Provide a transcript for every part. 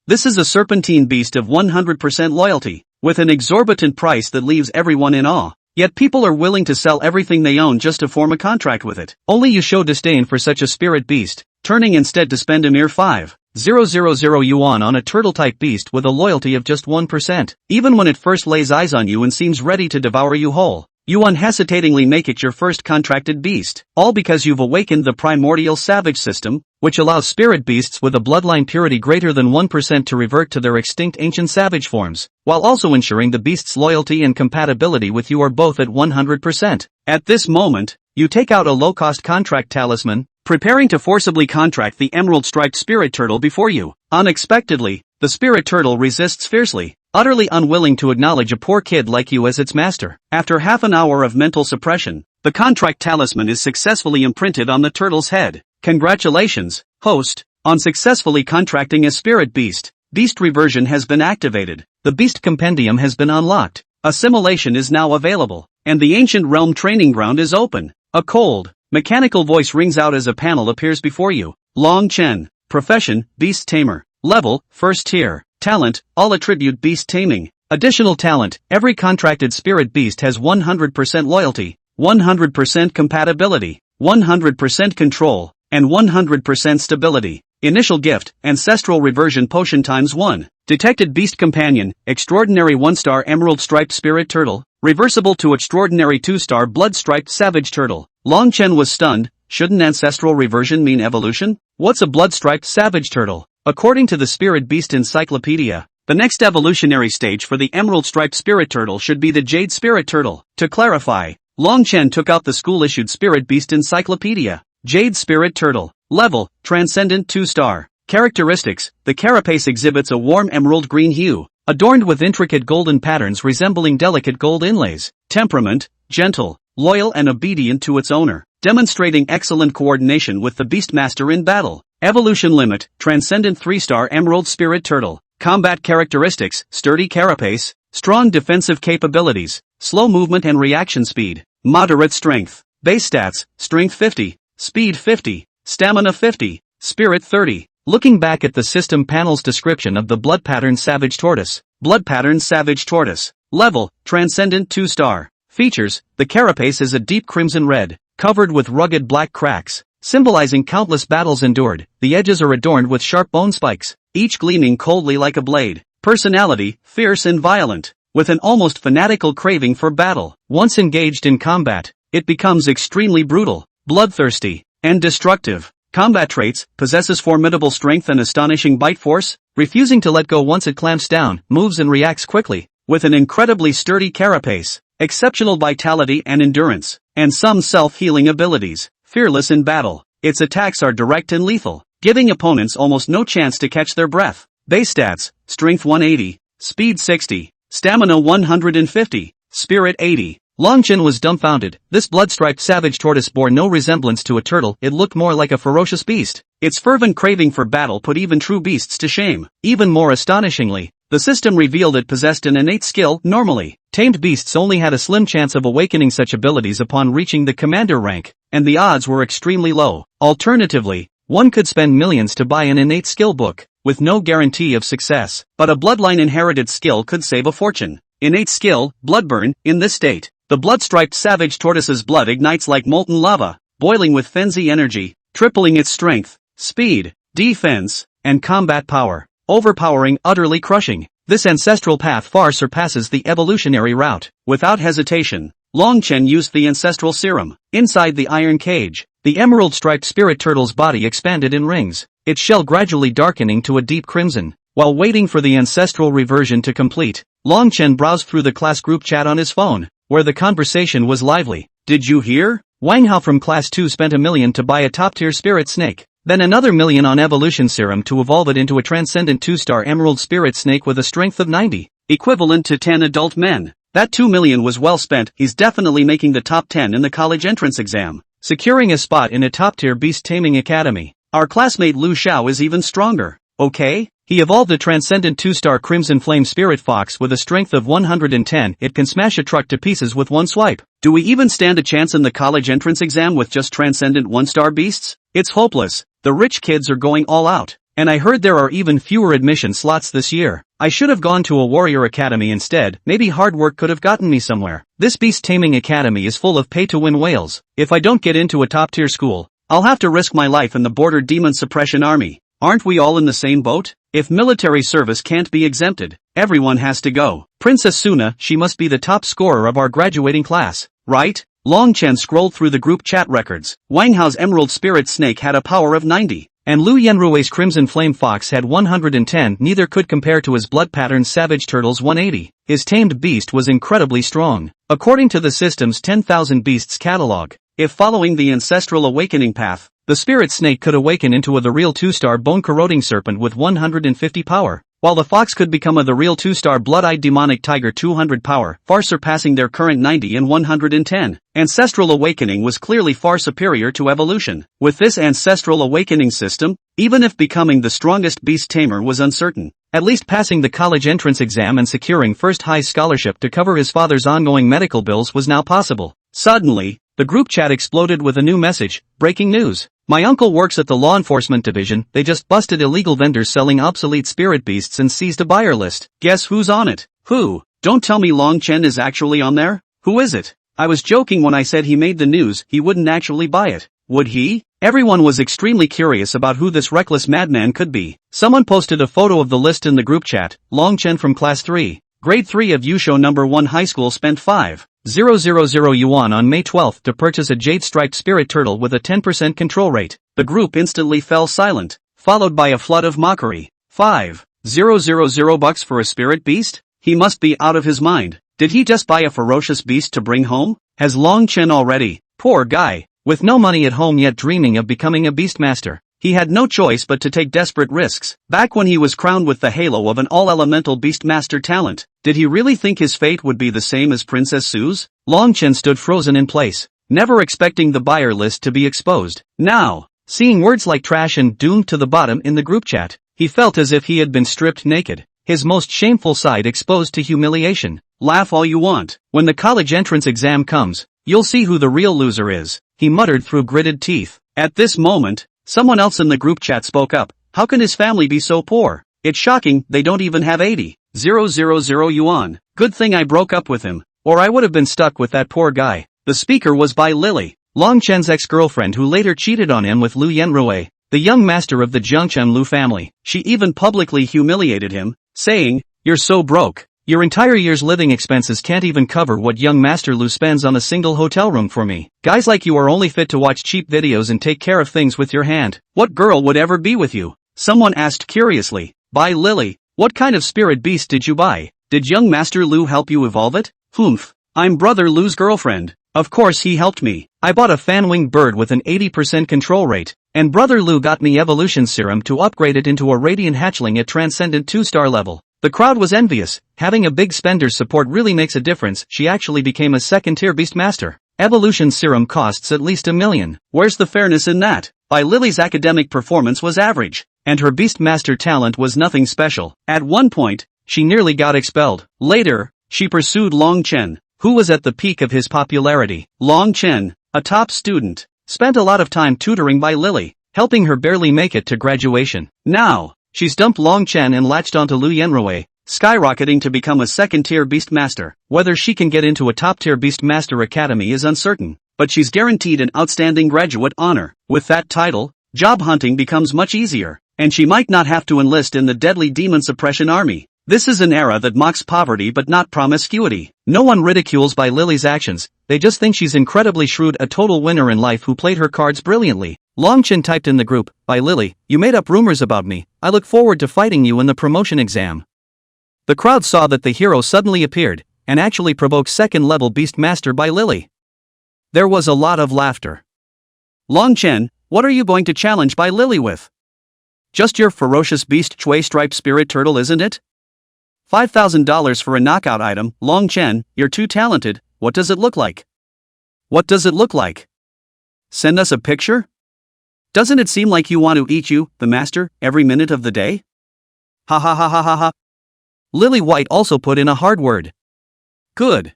This is a serpentine beast of 100% loyalty, with an exorbitant price that leaves everyone in awe. Yet people are willing to sell everything they own just to form a contract with it. Only you show disdain for such a spirit beast, turning instead to spend a mere 5,000 yuan on a turtle-type beast with a loyalty of just 1%. Even when it first lays eyes on you and seems ready to devour you whole, you unhesitatingly make it your first contracted beast, all because you've awakened the primordial savage system, which allows spirit beasts with a bloodline purity greater than 1% to revert to their extinct ancient savage forms, while also ensuring the beast's loyalty and compatibility with you are both at 100%. At this moment, you take out a low-cost contract talisman, preparing to forcibly contract the emerald-striped spirit turtle before you. Unexpectedly, the spirit turtle resists fiercely, utterly unwilling to acknowledge a poor kid like you as its master. After half an hour of mental suppression, the contract talisman is successfully imprinted on the turtle's head. Congratulations, host, on successfully contracting a spirit beast. Beast reversion has been activated. The beast compendium has been unlocked. Assimilation is now available, and the ancient realm training ground is open. A cold, mechanical voice rings out as a panel appears before you. Long Chen, profession, beast tamer. Level, first tier. Talent, all attribute beast taming. Additional talent, every contracted spirit beast has 100% loyalty, 100% compatibility, 100% control, and 100% stability. Initial gift, ancestral reversion potion ×1. Detected beast companion, extraordinary 1-star emerald striped spirit turtle, reversible to extraordinary 2-star blood striped savage turtle. Long Chen was stunned. Shouldn't ancestral reversion mean evolution? What's a blood striped savage turtle? According to the Spirit Beast Encyclopedia, the next evolutionary stage for the emerald-striped spirit turtle should be the jade spirit turtle. To clarify, Long Chen took out the school-issued Spirit Beast Encyclopedia. Jade spirit turtle. Level, transcendent 2-star. Characteristics, the carapace exhibits a warm emerald green hue, adorned with intricate golden patterns resembling delicate gold inlays. Temperament, gentle, loyal and obedient to its owner, demonstrating excellent coordination with the Beastmaster in battle. Evolution limit, transcendent 3-star emerald spirit turtle. Combat characteristics, sturdy carapace, strong defensive capabilities, slow movement and reaction speed, moderate strength. Base stats, strength 50, speed 50, stamina 50, spirit 30. Looking back at the system panel's description of the blood pattern savage tortoise. Blood pattern savage tortoise. Level, transcendent 2-star. Features, the carapace is a deep crimson red, covered with rugged black cracks, symbolizing countless battles endured. The edges are adorned with sharp bone spikes, each gleaming coldly like a blade. Personality, fierce and violent, with an almost fanatical craving for battle. Once engaged in combat, it becomes extremely brutal, bloodthirsty, and destructive. Combat traits, possesses formidable strength and astonishing bite force, refusing to let go once it clamps down, moves and reacts quickly, with an incredibly sturdy carapace, exceptional vitality and endurance, and some self-healing abilities. Fearless in battle, its attacks are direct and lethal, giving opponents almost no chance to catch their breath. Base stats, strength 180, speed 60, stamina 150, spirit 80. Long Chen was dumbfounded. This blood-striped savage tortoise bore no resemblance to a turtle. It looked more like a ferocious beast. Its fervent craving for battle put even true beasts to shame. Even more astonishingly, the system revealed it possessed an innate skill. Normally, tamed beasts only had a slim chance of awakening such abilities upon reaching the commander rank, and the odds were extremely low. Alternatively, one could spend millions to buy an innate skill book, with no guarantee of success. But a bloodline-inherited skill could save a fortune. Innate skill, Bloodburn. In this state, the blood-striped savage tortoise's blood ignites like molten lava, boiling with frenzy energy, tripling its strength, speed, defense, and combat power. Overpowering, utterly crushing. This ancestral path far surpasses the evolutionary route. Without hesitation, Long Chen used the ancestral serum. Inside the iron cage, the emerald-striped spirit turtle's body expanded in rings, its shell gradually darkening to a deep crimson. While waiting for the ancestral reversion to complete, Long Chen browsed through the class group chat on his phone, where the conversation was lively. Did you hear? Wang Hao from Class 2 spent $1 million to buy a top-tier spirit snake, then another $1 million on evolution serum to evolve it into a transcendent 2-star emerald spirit snake with a strength of 90, equivalent to 10 adult men. That $2 million was well spent. He's definitely making the top 10 in the college entrance exam, securing a spot in a top-tier beast taming academy. Our classmate Lu Xiao is even stronger. Okay? He evolved a transcendent 2-star Crimson Flame Spirit Fox with a strength of 110. It can smash a truck to pieces with one swipe. Do we even stand a chance in the college entrance exam with just transcendent 1-star beasts? It's hopeless. The rich kids are going all out, and And I heard there are even fewer admission slots this year. I should have gone to a warrior academy instead, maybe hard work could have gotten me somewhere. This beast taming academy is full of pay-to-win whales. If I don't get into a top-tier school, I'll have to risk my life in the border demon suppression army. Aren't we all in the same boat? If military service can't be exempted, everyone has to go. Princess Suna, she must be the top scorer of our graduating class, right? Long Chen scrolled through the group chat records. Wang Hao's Emerald Spirit Snake had a power of 90. And Lu Yanrui's Crimson Flame Fox had 110. Neither could compare to his Blood Pattern Savage Turtle's 180. His tamed beast was incredibly strong. According to the system's 10,000 beasts catalog, if following the ancestral awakening path, the spirit snake could awaken into the real 2-star bone-corroding serpent with 150 power, while the fox could become the real 2-star blood-eyed demonic tiger 200 power, far surpassing their current 90 and 110. Ancestral awakening was clearly far superior to evolution. With this ancestral awakening system, even if becoming the strongest beast tamer was uncertain, at least passing the college entrance exam and securing first high scholarship to cover his father's ongoing medical bills was now possible. Suddenly, the group chat exploded with a new message. Breaking news. My uncle works at the law enforcement division. They just busted illegal vendors selling obsolete spirit beasts and seized a buyer list. Guess who's on it? Who? Don't tell me Long Chen is actually on there? Who is it? I was joking when I said he made the news. He wouldn't actually buy it. Would he? Everyone was extremely curious about who this reckless madman could be. Someone posted a photo of the list in the group chat. Long Chen from class 3. Grade 3 of Yusho number 1 high school spent 5,000 yuan on May 12 to purchase a jade-striped spirit turtle with a 10% control rate. The group instantly fell silent, followed by a flood of mockery. 5,000 bucks for a spirit beast? He must be out of his mind. Did he just buy a ferocious beast to bring home? Has Long Chen already? Poor guy. With no money at home yet dreaming of becoming a beastmaster, he had no choice but to take desperate risks. Back when he was crowned with the halo of an all-elemental beastmaster talent, did he really think his fate would be the same as Princess Sue's? Long Chen stood frozen in place, never expecting the buyer list to be exposed. Now, seeing words like trash and doomed to the bottom in the group chat, he felt as if he had been stripped naked, his most shameful side exposed to humiliation. Laugh all you want. When the college entrance exam comes, you'll see who the real loser is, he muttered through gritted teeth. At this moment, someone else in the group chat spoke up. How can his family be so poor? It's shocking, they don't even have 80,000 yuan. Good thing I broke up with him, or I would have been stuck with that poor guy. The speaker was Bai Lily, Long Chen's ex-girlfriend who later cheated on him with Lu Yanrui, the young master of the Jiangchen Lu family. She even publicly humiliated him, saying, "You're so broke. Your entire year's living expenses can't even cover what young Master Lu spends on a single hotel room for me. Guys like you are only fit to watch cheap videos and take care of things with your hand. What girl would ever be with you?" Someone asked curiously. "By Lily, what kind of spirit beast did you buy? Did young Master Lu help you evolve it?" "Humph. I'm Brother Lu's girlfriend. Of course he helped me. I bought a fan-winged bird with an 80% control rate, and Brother Lu got me evolution serum to upgrade it into a radiant hatchling at transcendent 2-star level." The crowd was envious. Having a big spender's support really makes a difference. She actually became a second-tier beastmaster. Evolution serum costs at least $1 million. Where's the fairness in that? By Lily's academic performance was average, and her beastmaster talent was nothing special. At one point, she nearly got expelled. Later, she pursued Long Chen, who was at the peak of his popularity. Long Chen, a top student, spent a lot of time tutoring By Lily, helping her barely make it to graduation. Now, she's dumped Long Chen and latched onto Lu Yanrui, skyrocketing to become a second-tier beastmaster. Whether she can get into a top-tier beastmaster academy is uncertain, but she's guaranteed an outstanding graduate honor. With that title, job hunting becomes much easier, and she might not have to enlist in the deadly demon suppression army. This is an era that mocks poverty but not promiscuity. No one ridicules By Lily's actions, they just think she's incredibly shrewd, a total winner in life who played her cards brilliantly. Long Chen typed in the group, "By Lily, you made up rumors about me. I look forward to fighting you in the promotion exam." The crowd saw that the hero suddenly appeared, and actually provoked second-level beastmaster By Lily. There was a lot of laughter. "Long Chen, what are you going to challenge By Lily with? Just your ferocious beast Chui-striped spirit turtle, isn't it? $5,000 for a knockout item. Long Chen, you're too talented. What does it look like? What does it look like? Send us a picture? Doesn't it seem like you want to eat you, the master, every minute of the day? Ha ha ha ha ha ha." Lily White also put in a hard word. "Good.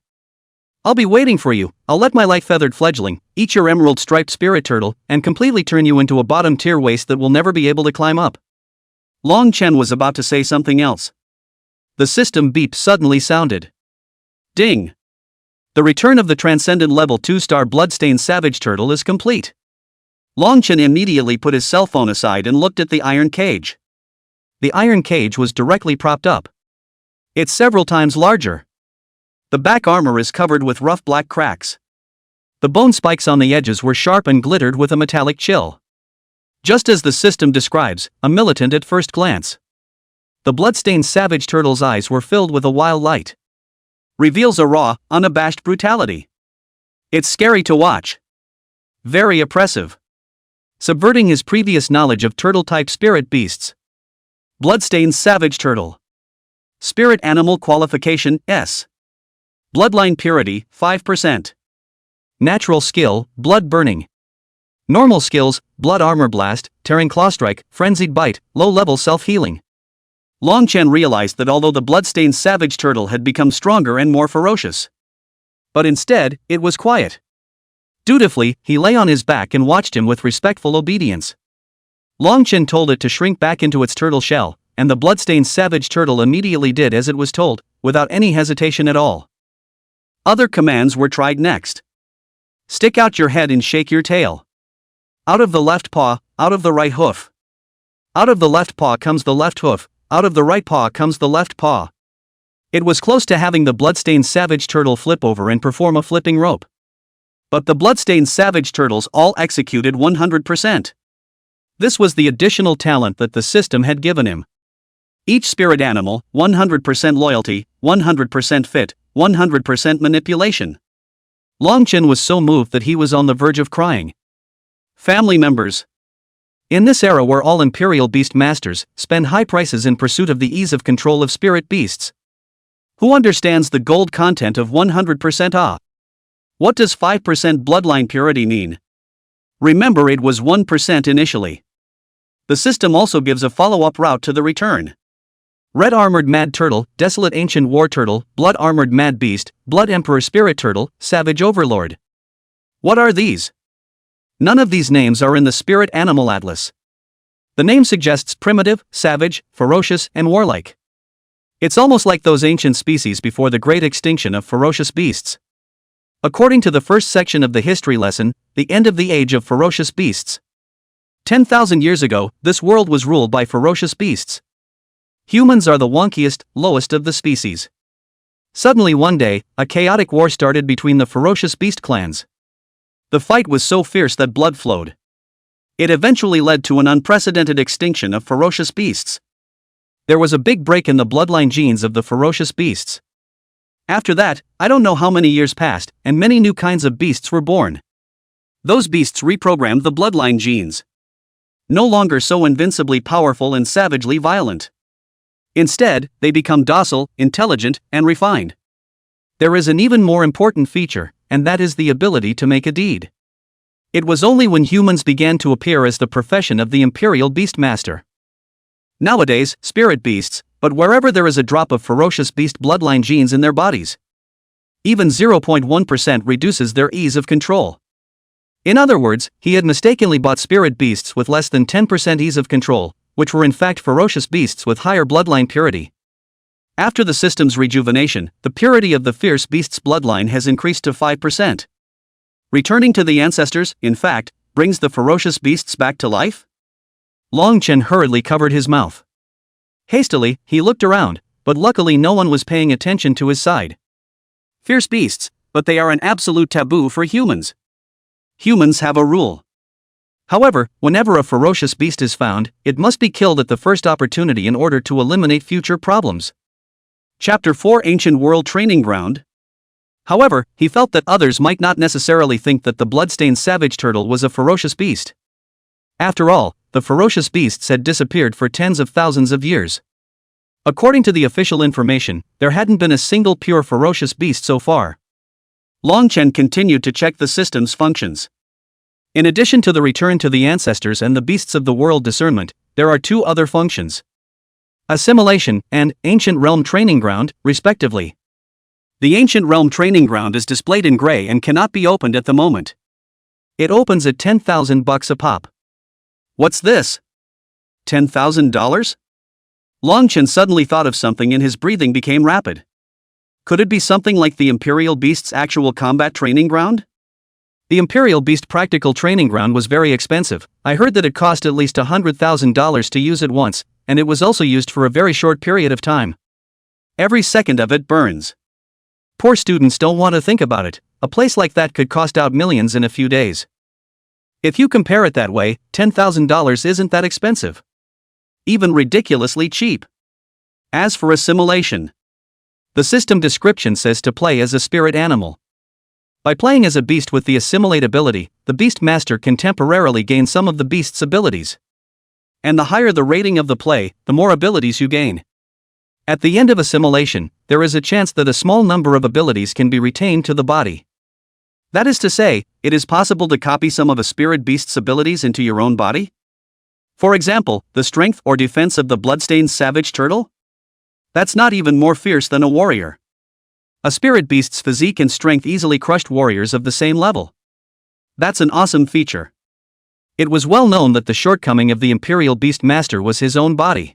I'll be waiting for you. I'll let my light-feathered fledgling eat your emerald-striped spirit turtle and completely turn you into a bottom-tier waste that will never be able to climb up." Long Chen was about to say something else. The system beep suddenly sounded. Ding! The return of the Transcendent Level 2-star Bloodstained Savage Turtle is complete. Long Chen immediately put his cell phone aside and looked at the iron cage. The iron cage was directly propped up. It's several times larger. The back armor is covered with rough black cracks. The bone spikes on the edges were sharp and glittered with a metallic chill. Just as the system describes, a militant at first glance. The bloodstained savage turtle's eyes were filled with a wild light. Reveals a raw, unabashed brutality. It's scary to watch. Very oppressive. Subverting his previous knowledge of turtle-type spirit beasts. Bloodstained savage turtle. Spirit animal qualification, S. Bloodline purity, 5%. Natural skill, blood burning. Normal skills, blood armor blast, tearing claw strike, frenzied bite, low-level self-healing. Long Chen realized that although the bloodstained savage turtle had become stronger and more ferocious, but instead, it was quiet. Dutifully, he lay on his back and watched him with respectful obedience. Long Chen told it to shrink back into its turtle shell, and the bloodstained savage turtle immediately did as it was told, without any hesitation at all. Other commands were tried next. Stick out your head and shake your tail. Out of the left paw, out of the right hoof. Out of the left paw comes the left hoof, out of the right paw comes the left paw. It was close to having the bloodstained savage turtle flip over and perform a flipping rope. But the bloodstained savage turtles all executed 100%. This was the additional talent that the system had given him. Each spirit animal, 100% loyalty, 100% fit, 100% manipulation. Long Chen was so moved that he was on the verge of crying. Family members. In this era where all imperial beast masters spend high prices in pursuit of the ease of control of spirit beasts. Who understands the gold content of 100% Ah? What does 5% bloodline purity mean? Remember, it was 1% initially. The system also gives a follow-up route to the return. Red Armored Mad Turtle, Desolate Ancient War Turtle, Blood Armored Mad Beast, Blood Emperor Spirit Turtle, Savage Overlord. What are these? None of these names are in the Spirit Animal Atlas. The name suggests primitive, savage, ferocious, and warlike. It's almost like those ancient species before the great extinction of ferocious beasts. According to the first section of the history lesson, the end of the age of ferocious beasts. 10,000 years ago, this world was ruled by ferocious beasts. Humans are the wonkiest, lowest of the species. Suddenly one day, a chaotic war started between the ferocious beast clans. The fight was so fierce that blood flowed. It eventually led to an unprecedented extinction of ferocious beasts. There was a big break in the bloodline genes of the ferocious beasts. After that, I don't know how many years passed, and many new kinds of beasts were born. Those beasts reprogrammed the bloodline genes. No longer so invincibly powerful and savagely violent. Instead, they become docile, intelligent, and refined. There is an even more important feature, and that is the ability to make a deed. It was only when humans began to appear as the profession of the Imperial Beastmaster. Nowadays, spirit beasts, but wherever there is a drop of ferocious beast bloodline genes in their bodies. Even 0.1% reduces their ease of control. In other words, he had mistakenly bought spirit beasts with less than 10% ease of control, which were in fact ferocious beasts with higher bloodline purity. After the system's rejuvenation, the purity of the fierce beast's bloodline has increased to 5%. Returning to the ancestors, in fact, brings the ferocious beasts back to life? Long Chen hurriedly covered his mouth. Hastily, he looked around, but luckily no one was paying attention to his side. Fierce beasts, but they are an absolute taboo for humans. Humans have a rule. However, whenever a ferocious beast is found, it must be killed at the first opportunity in order to eliminate future problems. Chapter 4 Ancient World Training Ground. However, he felt that others might not necessarily think that the bloodstained savage turtle was a ferocious beast. After all, the ferocious beasts had disappeared for tens of thousands of years. According to the official information, there hadn't been a single pure ferocious beast so far. Long Chen continued to check the system's functions. In addition to the return to the ancestors and the beasts of the world discernment, there are two other functions. Assimilation and Ancient Realm Training Ground, respectively. The Ancient Realm Training Ground is displayed in gray and cannot be opened at the moment. It opens at $10,000 a pop. What's this? $10,000? Longchen suddenly thought of something and his breathing became rapid. Could it be something like the Imperial Beast's actual combat training ground? The Imperial Beast practical training ground was very expensive. I heard that it cost at least $100,000 to use it once, and it was also used for a very short period of time. Every second of it burns. Poor students don't want to think about it. A place like that could cost out millions in a few days. If you compare it that way, $10,000 isn't that expensive. Even ridiculously cheap. As for assimilation, the system description says to play as a spirit animal. By playing as a beast with the assimilate ability, the beast master can temporarily gain some of the beast's abilities. And the higher the rating of the play, the more abilities you gain. At the end of assimilation, there is a chance that a small number of abilities can be retained to the body. That is to say, it is possible to copy some of a spirit beast's abilities into your own body? For example, the strength or defense of the bloodstained savage turtle? That's not even more fierce than a warrior. A spirit beast's physique and strength easily crushed warriors of the same level. That's an awesome feature. It was well known that the shortcoming of the Imperial Beast Master was his own body.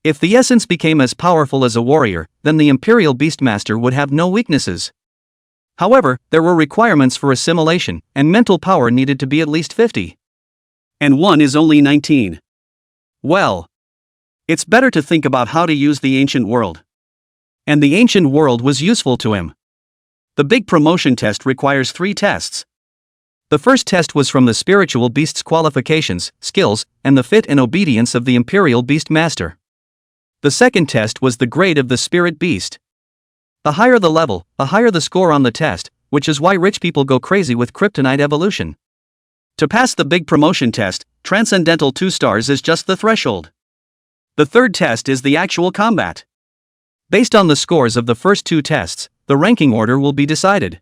If the essence became as powerful as a warrior, then the Imperial Beast Master would have no weaknesses. However, there were requirements for assimilation, and mental power needed to be at least 50. And one is only 19. Well, it's better to think about how to use the ancient world. And the ancient world was useful to him. The big promotion test requires 3 tests. The first test was from the spiritual beast's qualifications, skills, and the fit and obedience of the Imperial Beast Master. The second test was the grade of the spirit beast. The higher the level, the higher the score on the test, which is why rich people go crazy with kryptonite evolution. To pass the big promotion test, Transcendental 2 stars is just the threshold. The third test is the actual combat. Based on the scores of the first 2 tests, the ranking order will be decided.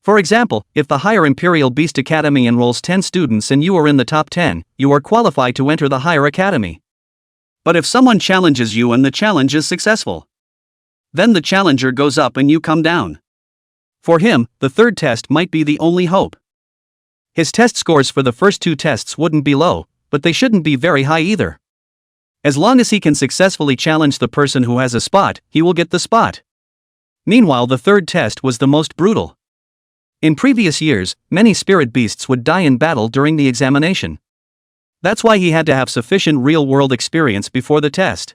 For example, if the higher Imperial Beast Academy enrolls 10 students and you are in the top 10, you are qualified to enter the higher academy. But if someone challenges you and the challenge is successful, then the challenger goes up and you come down. For him, the third test might be the only hope. His test scores for the first 2 tests wouldn't be low, but they shouldn't be very high either. As long as he can successfully challenge the person who has a spot, he will get the spot. Meanwhile, the third test was the most brutal. In previous years, many spirit beasts would die in battle during the examination. That's why he had to have sufficient real-world experience before the test.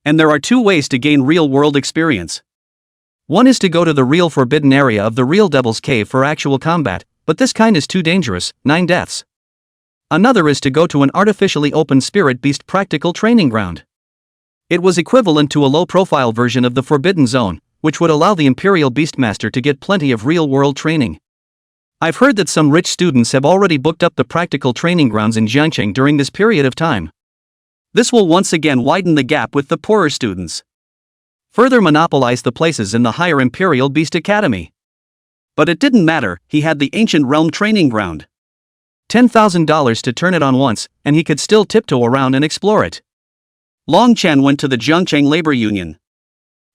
And there are 2 ways to gain real-world experience. One is to go to the real forbidden area of the real Devil's Cave for actual combat, but this kind is too dangerous, 9 deaths. Another is to go to an artificially open spirit beast practical training ground. It was equivalent to a low-profile version of the Forbidden Zone, which would allow the Imperial Beastmaster to get plenty of real-world training. I've heard that some rich students have already booked up the practical training grounds in Jiangcheng during this period of time. This will once again widen the gap with the poorer students. Further monopolize the places in the higher Imperial Beast Academy. But it didn't matter, he had the Ancient Realm training ground. $10,000 to turn it on once, and he could still tiptoe around and explore it. Long Chen went to the Jiangcheng Labor Union.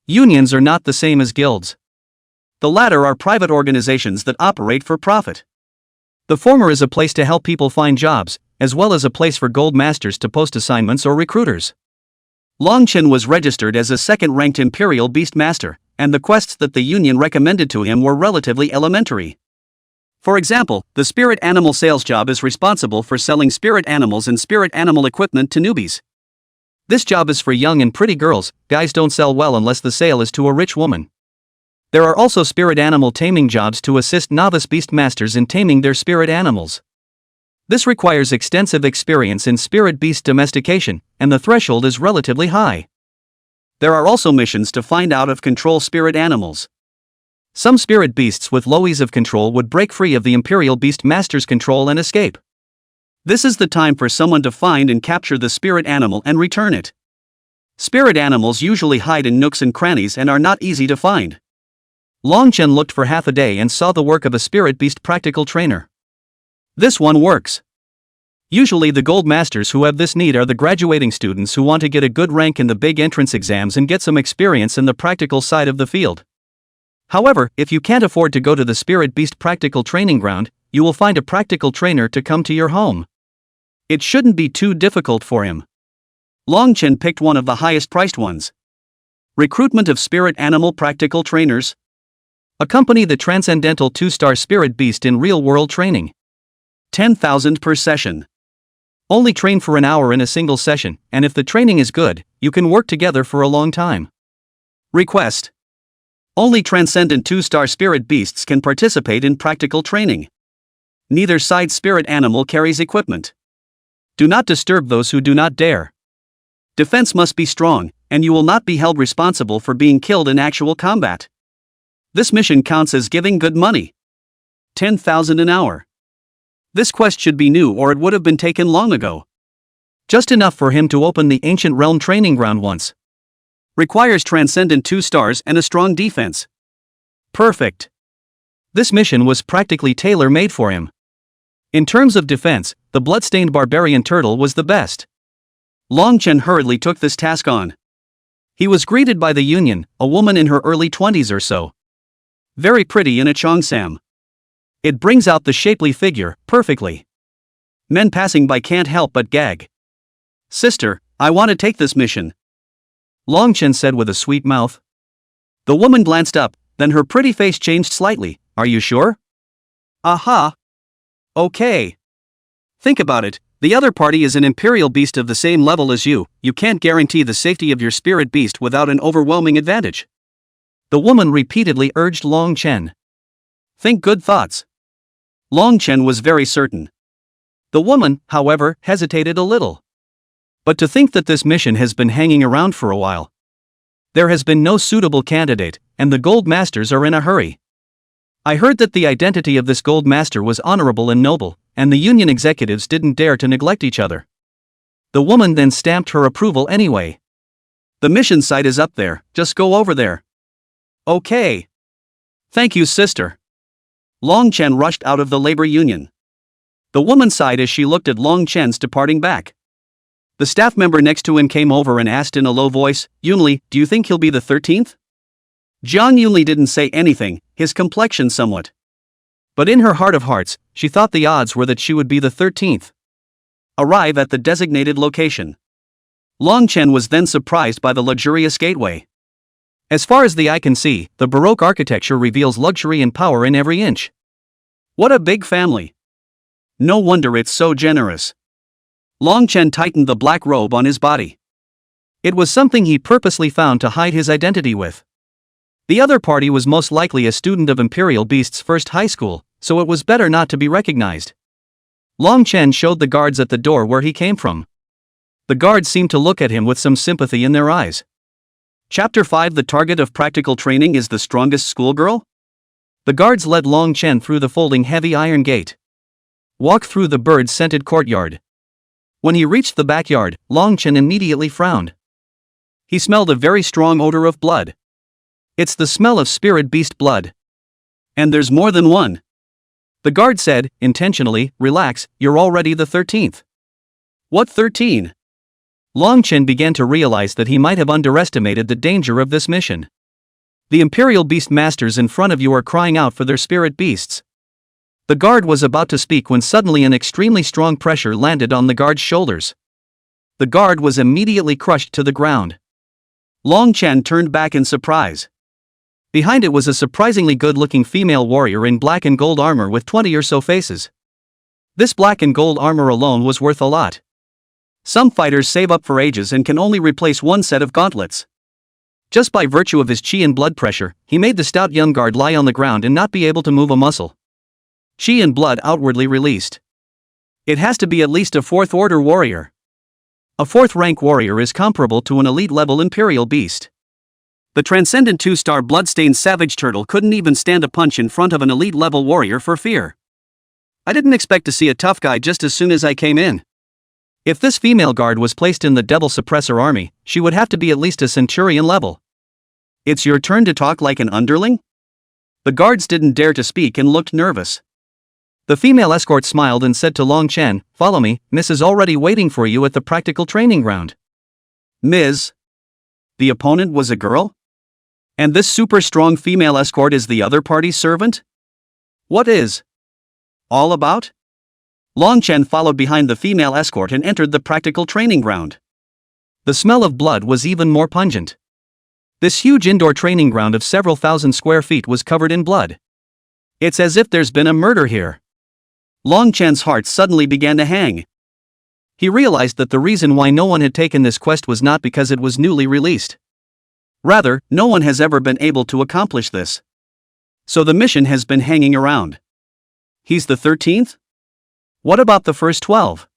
Unions are not the same as guilds. The latter are private organizations that operate for profit. The former is a place to help people find jobs, as well as a place for gold masters to post assignments or recruiters. Long Chen was registered as a second-ranked Imperial Beast Master, and the quests that the Union recommended to him were relatively elementary. For example, the spirit animal sales job is responsible for selling spirit animals and spirit animal equipment to newbies. This job is for young and pretty girls. Guys don't sell well unless the sale is to a rich woman. There are also spirit animal taming jobs to assist novice beast masters in taming their spirit animals. This requires extensive experience in spirit beast domestication, and the threshold is relatively high. There are also missions to find out of control spirit animals. Some spirit beasts with low ease of control would break free of the Imperial Beast Master's control and escape. This is the time for someone to find and capture the spirit animal and return it. Spirit animals usually hide in nooks and crannies and are not easy to find. Long Chen looked for half a day and saw the work of a spirit beast practical trainer. This one works. Usually the gold masters who have this need are the graduating students who want to get a good rank in the big entrance exams and get some experience in the practical side of the field. However, if you can't afford to go to the Spirit Beast practical training ground, you will find a practical trainer to come to your home. It shouldn't be too difficult for him. Long Chen picked one of the highest priced ones. Recruitment of spirit animal practical trainers. Accompany the transcendental 2-star spirit beast in real-world training. 10,000 per session. Only train for an hour in a single session, and if the training is good, you can work together for a long time. Request. Only transcendent 2-star spirit beasts can participate in practical training. Neither side spirit animal carries equipment. Do not disturb those who do not dare. Defense must be strong, and you will not be held responsible for being killed in actual combat. This mission counts as giving good money. 10,000 an hour. This quest should be new or it would have been taken long ago. Just enough for him to open the ancient realm training ground once. Requires transcendent 2 stars and a strong defense. Perfect. This mission was practically tailor-made for him. In terms of defense, the bloodstained barbarian turtle was the best. Long Chen hurriedly took this task on. He was greeted by the Union, a woman in her early 20s or so. Very pretty in a cheongsam. It brings out the shapely figure perfectly. Men passing by can't help but gag. Sister, I want to take this mission. Long Chen said with a sweet mouth. The woman glanced up, then her pretty face changed slightly. Are you sure? Aha. Okay. Think about it, the other party is an imperial beast of the same level as you can't guarantee the safety of your spirit beast without an overwhelming advantage. The woman repeatedly urged Long Chen. Think good thoughts. Long Chen was very certain. The woman, however, hesitated a little. But to think that this mission has been hanging around for a while. There has been no suitable candidate, and the Gold Masters are in a hurry. I heard that the identity of this Gold Master was honorable and noble, and the Union executives didn't dare to neglect each other. The woman then stamped her approval anyway. The mission site is up there, just go over there. Okay. Thank you, sister. Long Chen rushed out of the labor union. The woman sighed as she looked at Long Chen's departing back. The staff member next to him came over and asked in a low voice, Yunli, do you think he'll be the 13th? Jiang Yunli didn't say anything, his complexion somewhat. But in her heart of hearts, she thought the odds were that she would be the 13th. Arrive at the designated location. Long Chen was then surprised by the luxurious gateway. As far as the eye can see, the Baroque architecture reveals luxury and power in every inch. What a big family. No wonder it's so generous. Long Chen tightened the black robe on his body. It was something he purposely found to hide his identity with. The other party was most likely a student of Imperial Beast's first high school, so it was better not to be recognized. Long Chen showed the guards at the door where he came from. The guards seemed to look at him with some sympathy in their eyes. Chapter 5 The target of practical training is the strongest schoolgirl? The guards led Long Chen through the folding heavy iron gate. Walk through the bird-scented courtyard. When he reached the backyard, Long Chen immediately frowned. He smelled a very strong odor of blood. It's the smell of spirit beast blood. And there's more than one. The guard said, intentionally, relax, you're already the 13th. What 13? Long Chen began to realize that he might have underestimated the danger of this mission. The Imperial Beast Masters in front of you are crying out for their spirit beasts. The guard was about to speak when suddenly an extremely strong pressure landed on the guard's shoulders. The guard was immediately crushed to the ground. Long Chen turned back in surprise. Behind it was a surprisingly good-looking female warrior in black and gold armor with 20 or so faces. This black and gold armor alone was worth a lot. Some fighters save up for ages and can only replace one set of gauntlets. Just by virtue of his chi and blood pressure, he made the stout young guard lie on the ground and not be able to move a muscle. Chi and blood outwardly released. It has to be at least a 4th order warrior. A 4th rank warrior is comparable to an elite level Imperial Beast. The transcendent 2-star bloodstained savage turtle couldn't even stand a punch in front of an elite level warrior for fear. I didn't expect to see a tough guy just as soon as I came in. If this female guard was placed in the Devil Suppressor army, she would have to be at least a centurion level. It's your turn to talk like an underling? The guards didn't dare to speak and looked nervous. The female escort smiled and said to Long Chen, follow me, Miss is already waiting for you at the practical training ground. Ms. The opponent was a girl? And this super strong female escort is the other party's servant? What is all about? Long Chen followed behind the female escort and entered the practical training ground. The smell of blood was even more pungent. This huge indoor training ground of several thousand square feet was covered in blood. It's as if there's been a murder here. Long Chen's heart suddenly began to hang. He realized that the reason why no one had taken this quest was not because it was newly released. Rather, no one has ever been able to accomplish this. So the mission has been hanging around. He's the 13th? What about the first 12?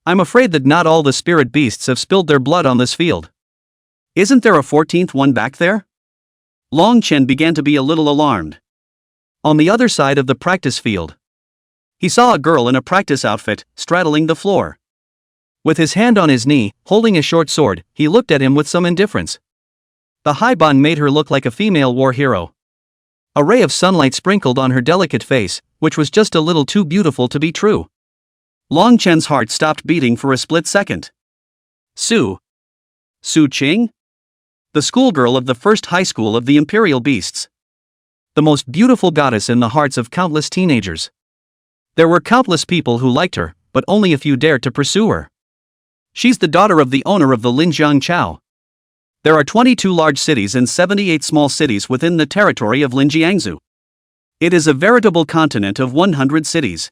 I'm afraid that not all the spirit beasts have spilled their blood on this field. Isn't there a 14th one back there? Long Chen began to be a little alarmed. On the other side of the practice field, he saw a girl in a practice outfit, straddling the floor. With his hand on his knee, holding a short sword, he looked at him with some indifference. The haiban made her look like a female war hero. A ray of sunlight sprinkled on her delicate face, which was just a little too beautiful to be true. Long Chen's heart stopped beating for a split second. Su Qing? The schoolgirl of the first high school of the Imperial Beasts. The most beautiful goddess in the hearts of countless teenagers. There were countless people who liked her, but only a few dared to pursue her. She's the daughter of the owner of the Linjiang Chao. There are 22 large cities and 78 small cities within the territory of Linjiangsu. It is a veritable continent of 100 cities.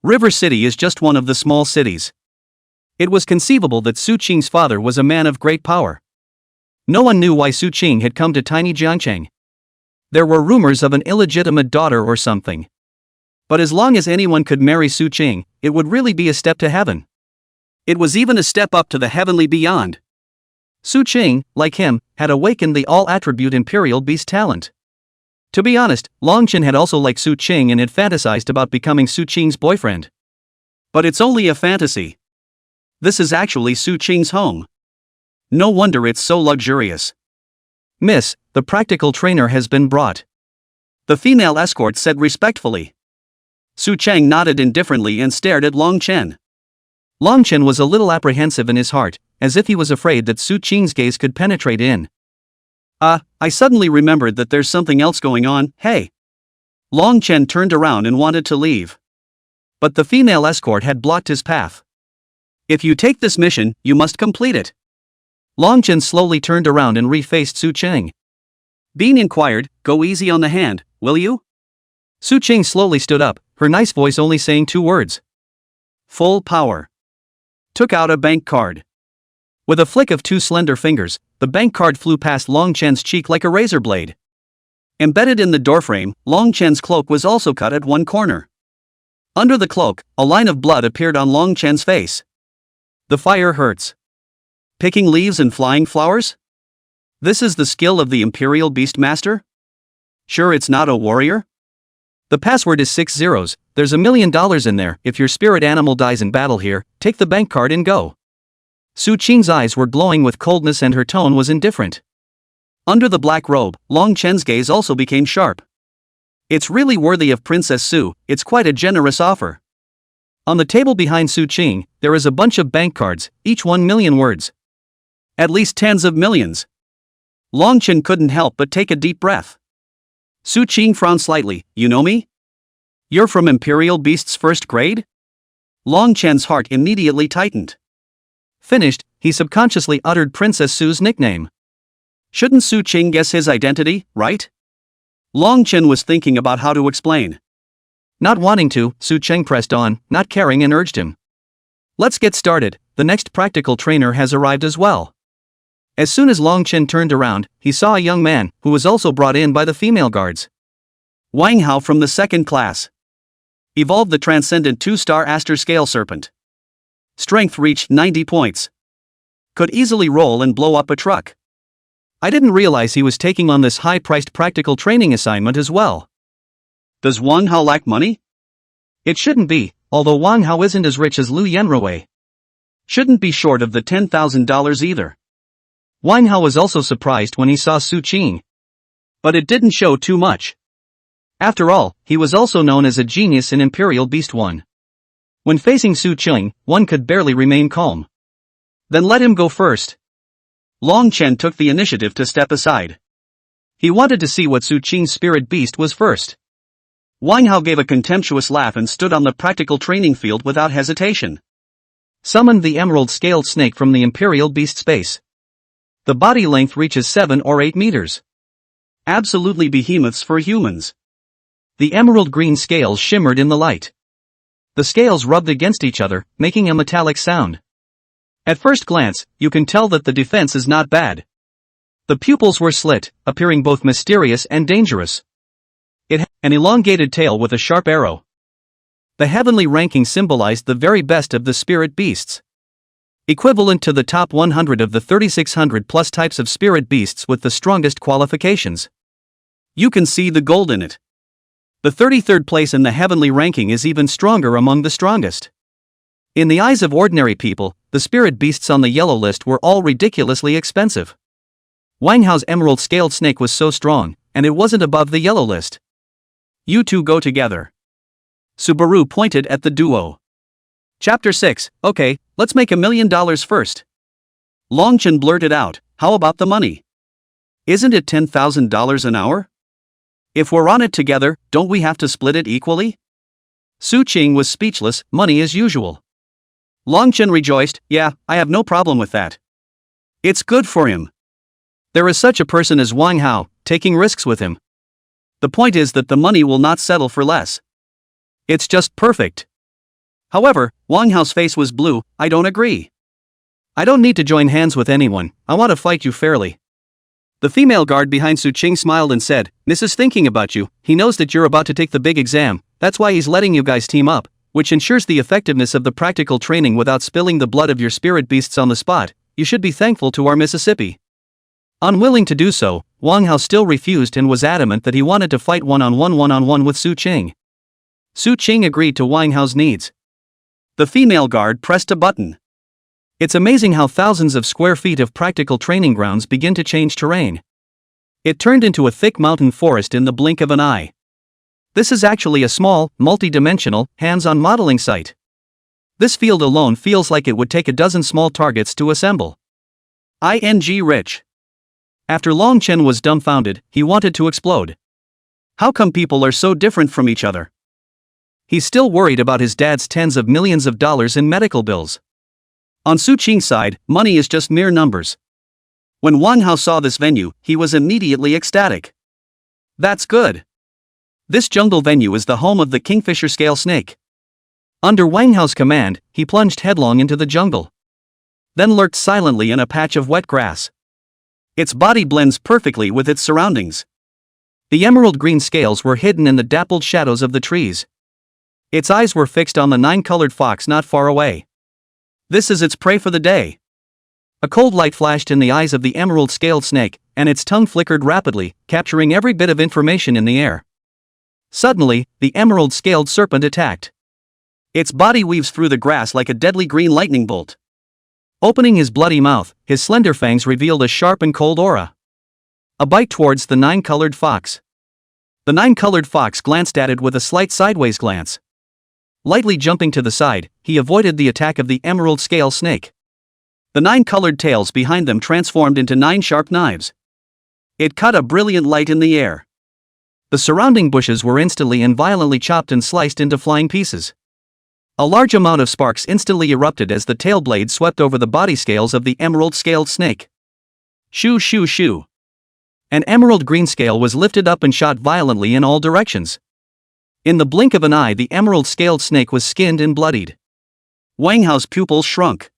River City is just one of the small cities. It was conceivable that Su Qing's father was a man of great power. No one knew why Su Qing had come to tiny Jiangcheng. There were rumors of an illegitimate daughter or something. But as long as anyone could marry Su Qing, it would really be a step to heaven. It was even a step up to the heavenly beyond. Su Qing, like him, had awakened the all-attribute Imperial Beast talent. To be honest, Long Chen had also liked Su Qing and had fantasized about becoming Su Qing's boyfriend. But it's only a fantasy. This is actually Su Qing's home. No wonder it's so luxurious. Miss, the practical trainer has been brought. The female escort said respectfully. Su Cheng nodded indifferently and stared at Long Chen. Long Chen was a little apprehensive in his heart, as if he was afraid that Su Qing's gaze could penetrate in. I suddenly remembered that there's something else going on, hey. Long Chen turned around and wanted to leave. But the female escort had blocked his path. If you take this mission, you must complete it. Long Chen slowly turned around and refaced Su Qing. Bean inquired, go easy on the hand, will you? Su Qing slowly stood up, her nice voice only saying 2 words. Full power. Took out a bank card. With a flick of 2 slender fingers, the bank card flew past Long Chen's cheek like a razor blade. Embedded in the doorframe, Long Chen's cloak was also cut at one corner. Under the cloak, a line of blood appeared on Long Chen's face. The fire hurts. Picking leaves and flying flowers? This is the skill of the Imperial Beast Master? Sure it's not a warrior? The password is 6 zeros, there's $1 million in there. If your spirit animal dies in battle here, take the bank card and go. Su Qing's eyes were glowing with coldness and her tone was indifferent. Under the black robe, Long Chen's gaze also became sharp. It's really worthy of Princess Su, it's quite a generous offer. On the table behind Su Qing, there is a bunch of bank cards, each 1 million words. At least tens of millions. Long Chen couldn't help but take a deep breath. Su Qing frowned slightly, you know me? You're from Imperial Beast's first grade? Long Chen's heart immediately tightened. Finished, he subconsciously uttered Princess Su's nickname. Shouldn't Su Qing guess his identity, right? Long Chen was thinking about how to explain. Not wanting to, Su Qing pressed on, not caring and urged him. Let's get started, the next practical trainer has arrived as well. As soon as Long Chen turned around, he saw a young man, who was also brought in by the female guards. Wang Hao from the 2nd class. Evolved the transcendent 2-star Aster Scale Serpent. Strength reached 90 points. Could easily roll and blow up a truck. I didn't realize he was taking on this high-priced practical training assignment as well. Does Wang Hao lack money? It shouldn't be, although Wang Hao isn't as rich as Lu Yanrui. Shouldn't be short of the $10,000 either. Wang Hao was also surprised when he saw Su Qing. But it didn't show too much. After all, he was also known as a genius in Imperial Beast 1. When facing Su Qing, one could barely remain calm. Then let him go first. Long Chen took the initiative to step aside. He wanted to see what Su Qing's spirit beast was first. Wang Hao gave a contemptuous laugh and stood on the practical training field without hesitation. Summoned the emerald-scaled snake from the imperial beast space. The body length reaches 7 or 8 meters. Absolutely behemoths for humans. The emerald green scales shimmered in the light. The scales rubbed against each other, making a metallic sound. At first glance, you can tell that the defense is not bad. The pupils were slit, appearing both mysterious and dangerous. It had an elongated tail with a sharp arrow. The heavenly ranking symbolized the very best of the spirit beasts. Equivalent to the top 100 of the 3,600 plus types of spirit beasts with the strongest qualifications. You can see the gold in it. The 33rd place in the heavenly ranking is even stronger among the strongest. In the eyes of ordinary people, the spirit beasts on the yellow list were all ridiculously expensive. Wang Hao's emerald-scaled snake was so strong, and it wasn't above the yellow list. You two go together. Subaru pointed at the duo. Chapter 6, okay, let's make $1 million first. Longchen blurted out, how about the money? Isn't it $10,000 an hour? If we're on it together, don't we have to split it equally? Su Qing was speechless, money as usual. Longchen rejoiced, yeah, I have no problem with that. It's good for him. There is such a person as Wang Hao, taking risks with him. The point is that the money will not settle for less. It's just perfect. However, Wang Hao's face was blue, I don't agree. I don't need to join hands with anyone, I want to fight you fairly. The female guard behind Su Qing smiled and said, This is thinking about you, he knows that you're about to take the big exam, that's why he's letting you guys team up, which ensures the effectiveness of the practical training without spilling the blood of your spirit beasts on the spot. You should be thankful to our Mississippi. Unwilling to do so, Wang Hao still refused and was adamant that he wanted to fight one-on-one with Su Qing. Su Qing agreed to Wang Hao's needs. The female guard pressed a button. It's amazing how thousands of square feet of practical training grounds begin to change terrain. It turned into a thick mountain forest in the blink of an eye. This is actually a small, multi-dimensional, hands-on modeling site. This field alone feels like it would take a dozen small targets to assemble. Rich. After Longchen was dumbfounded, he wanted to explode. How come people are so different from each other? He's still worried about his dad's tens of millions of dollars in medical bills. On Su Qing's side, money is just mere numbers. When Wang Hao saw this venue, he was immediately ecstatic. That's good. This jungle venue is the home of the kingfisher scale snake. Under Wang Hao's command, he plunged headlong into the jungle. Then lurked silently in a patch of wet grass. Its body blends perfectly with its surroundings. The emerald green scales were hidden in the dappled shadows of the trees. Its eyes were fixed on the 9-colored fox not far away. This is its prey for the day. A cold light flashed in the eyes of the emerald-scaled snake, and its tongue flickered rapidly, capturing every bit of information in the air. Suddenly, the emerald-scaled serpent attacked. Its body weaves through the grass like a deadly green lightning bolt. Opening his bloody mouth, his slender fangs revealed a sharp and cold aura. A bite towards the 9-colored fox. The 9-colored fox glanced at it with a slight sideways glance. Lightly jumping to the side, he avoided the attack of the emerald-scale snake. The 9-colored tails behind them transformed into 9 sharp knives. It cut a brilliant light in the air. The surrounding bushes were instantly and violently chopped and sliced into flying pieces. A large amount of sparks instantly erupted as the tail blade swept over the body scales of the emerald-scaled snake. Shoo shoo shoo. An emerald green scale was lifted up and shot violently in all directions. In the blink of an eye, the emerald-scaled snake was skinned and bloodied. Wang Hao's pupils shrunk.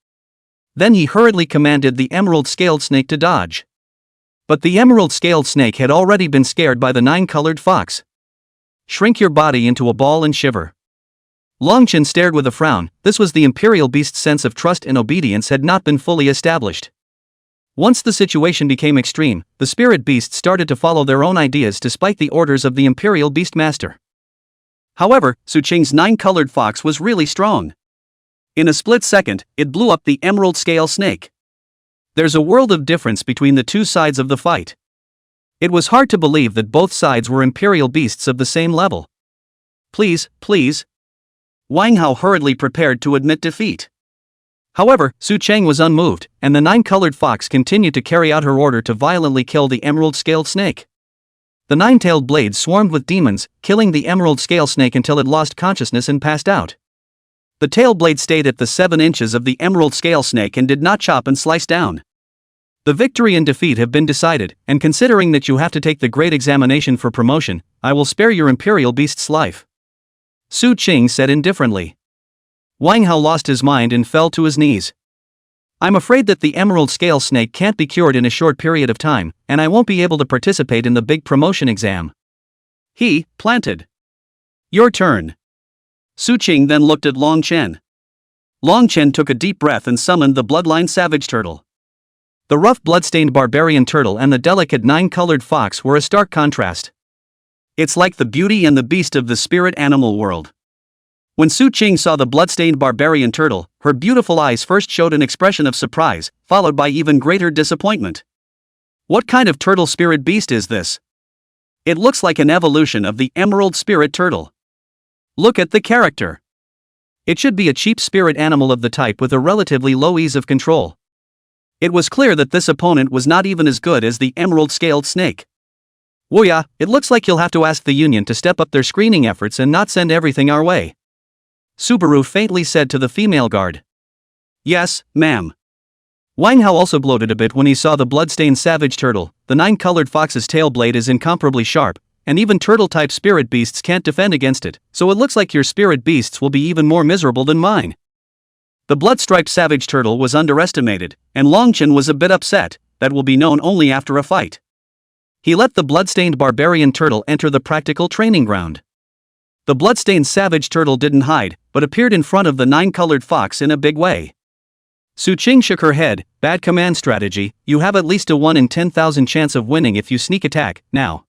Then he hurriedly commanded the emerald-scaled snake to dodge. But the emerald-scaled snake had already been scared by the 9-colored fox. Shrink your body into a ball and shiver. Longchen stared with a frown. This was the imperial beast's sense of trust and obedience had not been fully established. Once the situation became extreme, the spirit beasts started to follow their own ideas despite the orders of the imperial beastmaster. However, Su Qing's 9-colored fox was really strong. In a split second, it blew up the emerald-scale snake. There's a world of difference between the two sides of the fight. It was hard to believe that both sides were imperial beasts of the same level. Please, please. Wang Hao hurriedly prepared to admit defeat. However, Su Qing was unmoved, and the 9-colored fox continued to carry out her order to violently kill the emerald-scaled snake. The 9-tailed blades swarmed with demons, killing the emerald-scale snake until it lost consciousness and passed out. The tail blade stayed at the 7 inches of the emerald scale snake and did not chop and slice down. The victory and defeat have been decided, and considering that you have to take the great examination for promotion, I will spare your imperial beast's life. Su Qing said indifferently. Wang Hao lost his mind and fell to his knees. I'm afraid that the emerald scale snake can't be cured in a short period of time, and I won't be able to participate in the big promotion exam. He planted. Your turn. Su Qing then looked at Long Chen. Long Chen took a deep breath and summoned the bloodline savage turtle. The rough blood-stained barbarian turtle and the delicate 9-colored fox were a stark contrast. It's like the beauty and the beast of the spirit animal world. When Su Qing saw the blood-stained barbarian turtle, her beautiful eyes first showed an expression of surprise, followed by even greater disappointment. What kind of turtle spirit beast is this? It looks like an evolution of the emerald spirit turtle. Look at the character. It should be a cheap spirit animal of the type with a relatively low ease of control. It was clear that this opponent was not even as good as the emerald-scaled snake. Woya, it looks like you'll have to ask the union to step up their screening efforts and not send everything our way. Subaru faintly said to the female guard. Yes, ma'am. Wang Hao also bloated a bit when he saw the blood-stained savage turtle. The 9-colored fox's tail blade is incomparably sharp, and even turtle-type spirit beasts can't defend against it, so it looks like your spirit beasts will be even more miserable than mine. The blood-striped savage turtle was underestimated, and Longchen was a bit upset. That will be known only after a fight. He let the blood-stained barbarian turtle enter the practical training ground. The blood-stained savage turtle didn't hide, but appeared in front of the 9-colored fox in a big way. Su Qing shook her head. Bad command strategy. You have at least a 1 in 10,000 chance of winning if you sneak attack, now.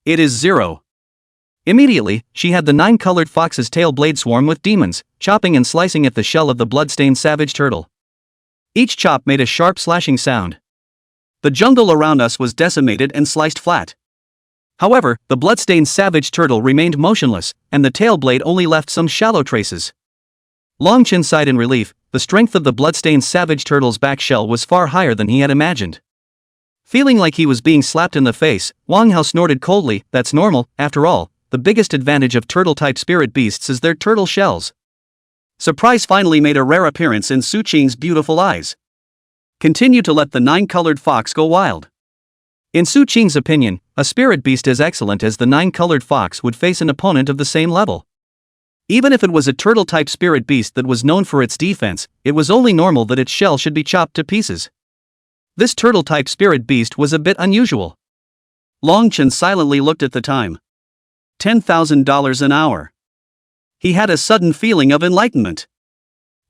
It is 0. Immediately, she had the 9-colored fox's tail blade swarm with demons, chopping and slicing at the shell of the blood-stained savage turtle. Each chop made a sharp slashing sound. The jungle around us was decimated and sliced flat. However, the blood-stained savage turtle remained motionless, and the tail blade only left some shallow traces. Long Chen sighed in relief. The strength of the blood-stained savage turtle's back shell was far higher than he had imagined. Feeling like he was being slapped in the face, Wang Hao snorted coldly. That's normal, after all. The biggest advantage of turtle-type spirit beasts is their turtle shells. Surprise finally made a rare appearance in Su Qing's beautiful eyes. Continue to let the 9-colored fox go wild. In Su Qing's opinion, a spirit beast as excellent as the 9-colored fox would face an opponent of the same level. Even if it was a turtle-type spirit beast that was known for its defense, it was only normal that its shell should be chopped to pieces. This turtle-type spirit beast was a bit unusual. Long Chen silently looked at the time. $10,000 an hour. He had a sudden feeling of enlightenment.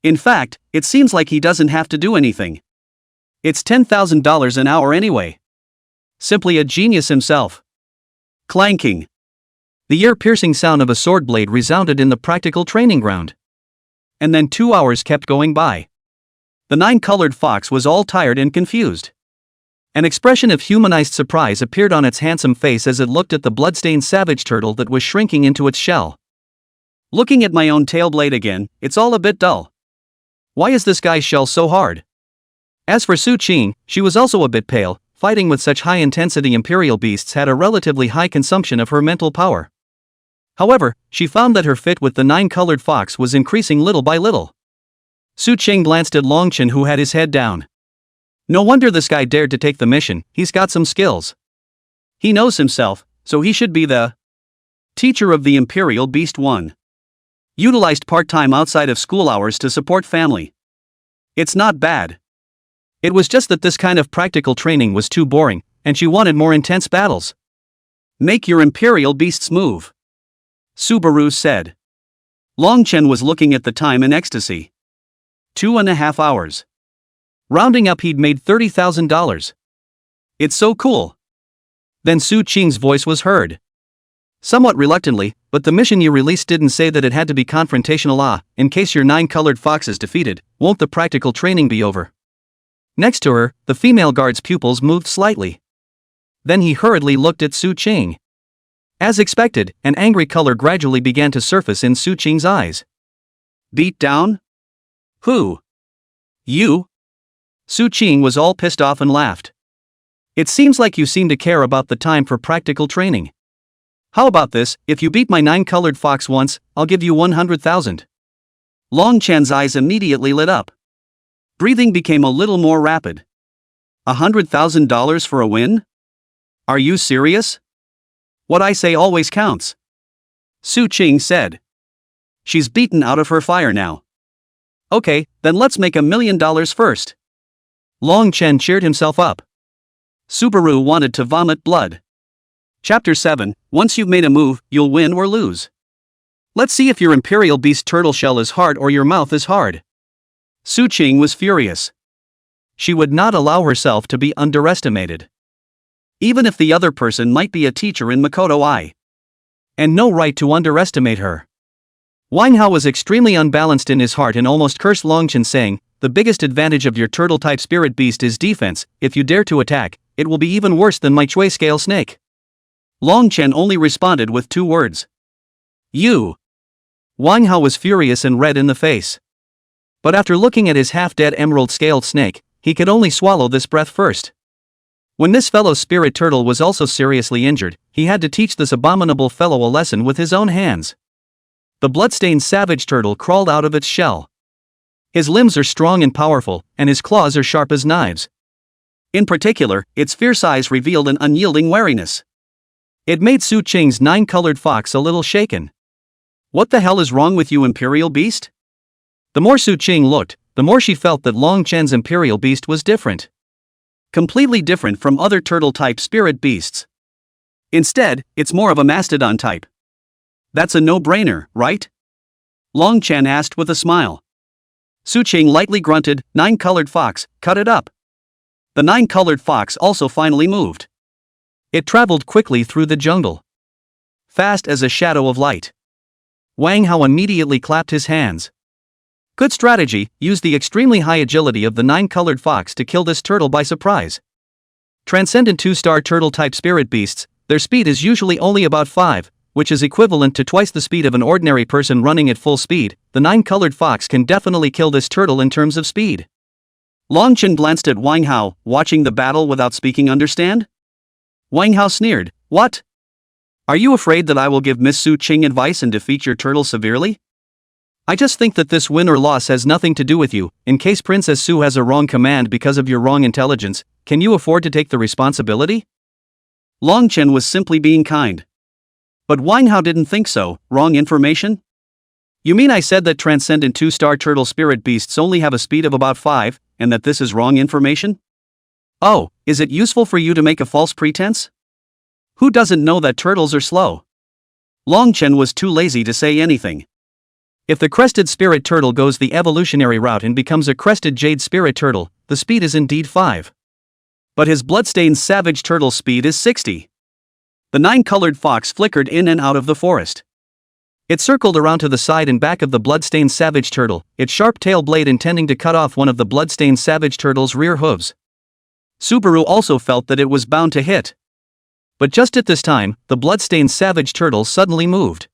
In fact, it seems like he doesn't have to do anything. It's $10,000 an hour anyway. Simply a genius himself. Clanking. The ear-piercing sound of a sword blade resounded in the practical training ground. And then 2 hours kept going by. The 9-colored fox was all tired and confused. An expression of humanized surprise appeared on its handsome face as it looked at the blood-stained savage turtle that was shrinking into its shell. Looking at my own tail blade again, it's all a bit dull. Why is this guy's shell so hard? As for Su Qing, she was also a bit pale. Fighting with such high-intensity imperial beasts had a relatively high consumption of her mental power. However, she found that her fit with the 9-colored fox was increasing little by little. Su Qing glanced at Long Chen, who had his head down. No wonder this guy dared to take the mission. He's got some skills. He knows himself, so he should be the teacher of the Imperial Beast 1. Utilized part-time outside of school hours to support family. It's not bad. It was just that this kind of practical training was too boring, and she wanted more intense battles. Make your Imperial Beasts move. Subaru said. Long Chen was looking at the time in ecstasy. 2.5 hours. Rounding up, he'd made $30,000. It's so cool. Then Su Qing's voice was heard. Somewhat reluctantly, but the mission you released didn't say that it had to be confrontational. In case your 9-colored fox is defeated, won't the practical training be over? Next to her, the female guard's pupils moved slightly. Then he hurriedly looked at Su Qing. As expected, an angry color gradually began to surface in Su Qing's eyes. Beat down? Who? You? Su Qing was all pissed off and laughed. It seems like you seem to care about the time for practical training. How about this? If you beat my 9-colored fox once, I'll give you 100,000. Long Chen's eyes immediately lit up. Breathing became a little more rapid. $100,000 for a win? Are you serious? What I say always counts. Su Qing said. She's beaten out of her fire now. Okay, then let's make $1 million first. Long Chen cheered himself up. Subaru wanted to vomit blood. Chapter 7, once you've made a move, you'll win or lose. Let's see if your Imperial Beast turtle shell is hard or your mouth is hard. Su Qing was furious. She would not allow herself to be underestimated. Even if the other person might be a teacher in Makoto I. And no right to underestimate her. Wang Hao was extremely unbalanced in his heart and almost cursed Long Chen, saying, "The biggest advantage of your turtle-type spirit beast is defense. If you dare to attack, it will be even worse than my Chui scale snake." Long Chen only responded with 2 words. You. Wang Hao was furious and red in the face. But after looking at his half-dead emerald-scaled snake, he could only swallow this breath first. When this fellow spirit turtle was also seriously injured, he had to teach this abominable fellow a lesson with his own hands. The bloodstained savage turtle crawled out of its shell. His limbs are strong and powerful, and his claws are sharp as knives. In particular, its fierce eyes revealed an unyielding wariness. It made Su Qing's 9-colored fox a little shaken. What the hell is wrong with you, Imperial Beast? The more Su Qing looked, the more she felt that Long Chen's Imperial Beast was different. Completely different from other turtle-type spirit beasts. Instead, it's more of a mastodon type. That's a no-brainer, right? Long Chen asked with a smile. Su Qing lightly grunted, 9-colored fox, cut it up. The 9-colored fox also finally moved. It traveled quickly through the jungle. Fast as a shadow of light. Wang Hao immediately clapped his hands. Good strategy, use the extremely high agility of the 9-colored fox to kill this turtle by surprise. Transcendent 2-star turtle-type spirit beasts, their speed is usually only about 5, which is equivalent to twice the speed of an ordinary person running at full speed. The 9-colored fox can definitely kill this turtle in terms of speed. Long Chen glanced at Wang Hao, watching the battle without speaking. Understand? Wang Hao sneered, what? Are you afraid that I will give Miss Su Qing advice and defeat your turtle severely? I just think that this win or loss has nothing to do with you. In case Princess Su has a wrong command because of your wrong intelligence, can you afford to take the responsibility? Long Chen was simply being kind. But Wang Hao didn't think so. Wrong information? You mean I said that transcendent 2-star turtle spirit beasts only have a speed of about 5, and that this is wrong information? Oh, is it useful for you to make a false pretense? Who doesn't know that turtles are slow? Long Chen was too lazy to say anything. If the crested spirit turtle goes the evolutionary route and becomes a crested jade spirit turtle, the speed is indeed 5. But his bloodstained savage turtle speed is 60. The 9-colored fox flickered in and out of the forest. It circled around to the side and back of the bloodstained savage turtle, its sharp tail blade intending to cut off one of the bloodstained savage turtle's rear hooves. Subaru also felt that it was bound to hit. But just at this time, the bloodstained savage turtle suddenly moved.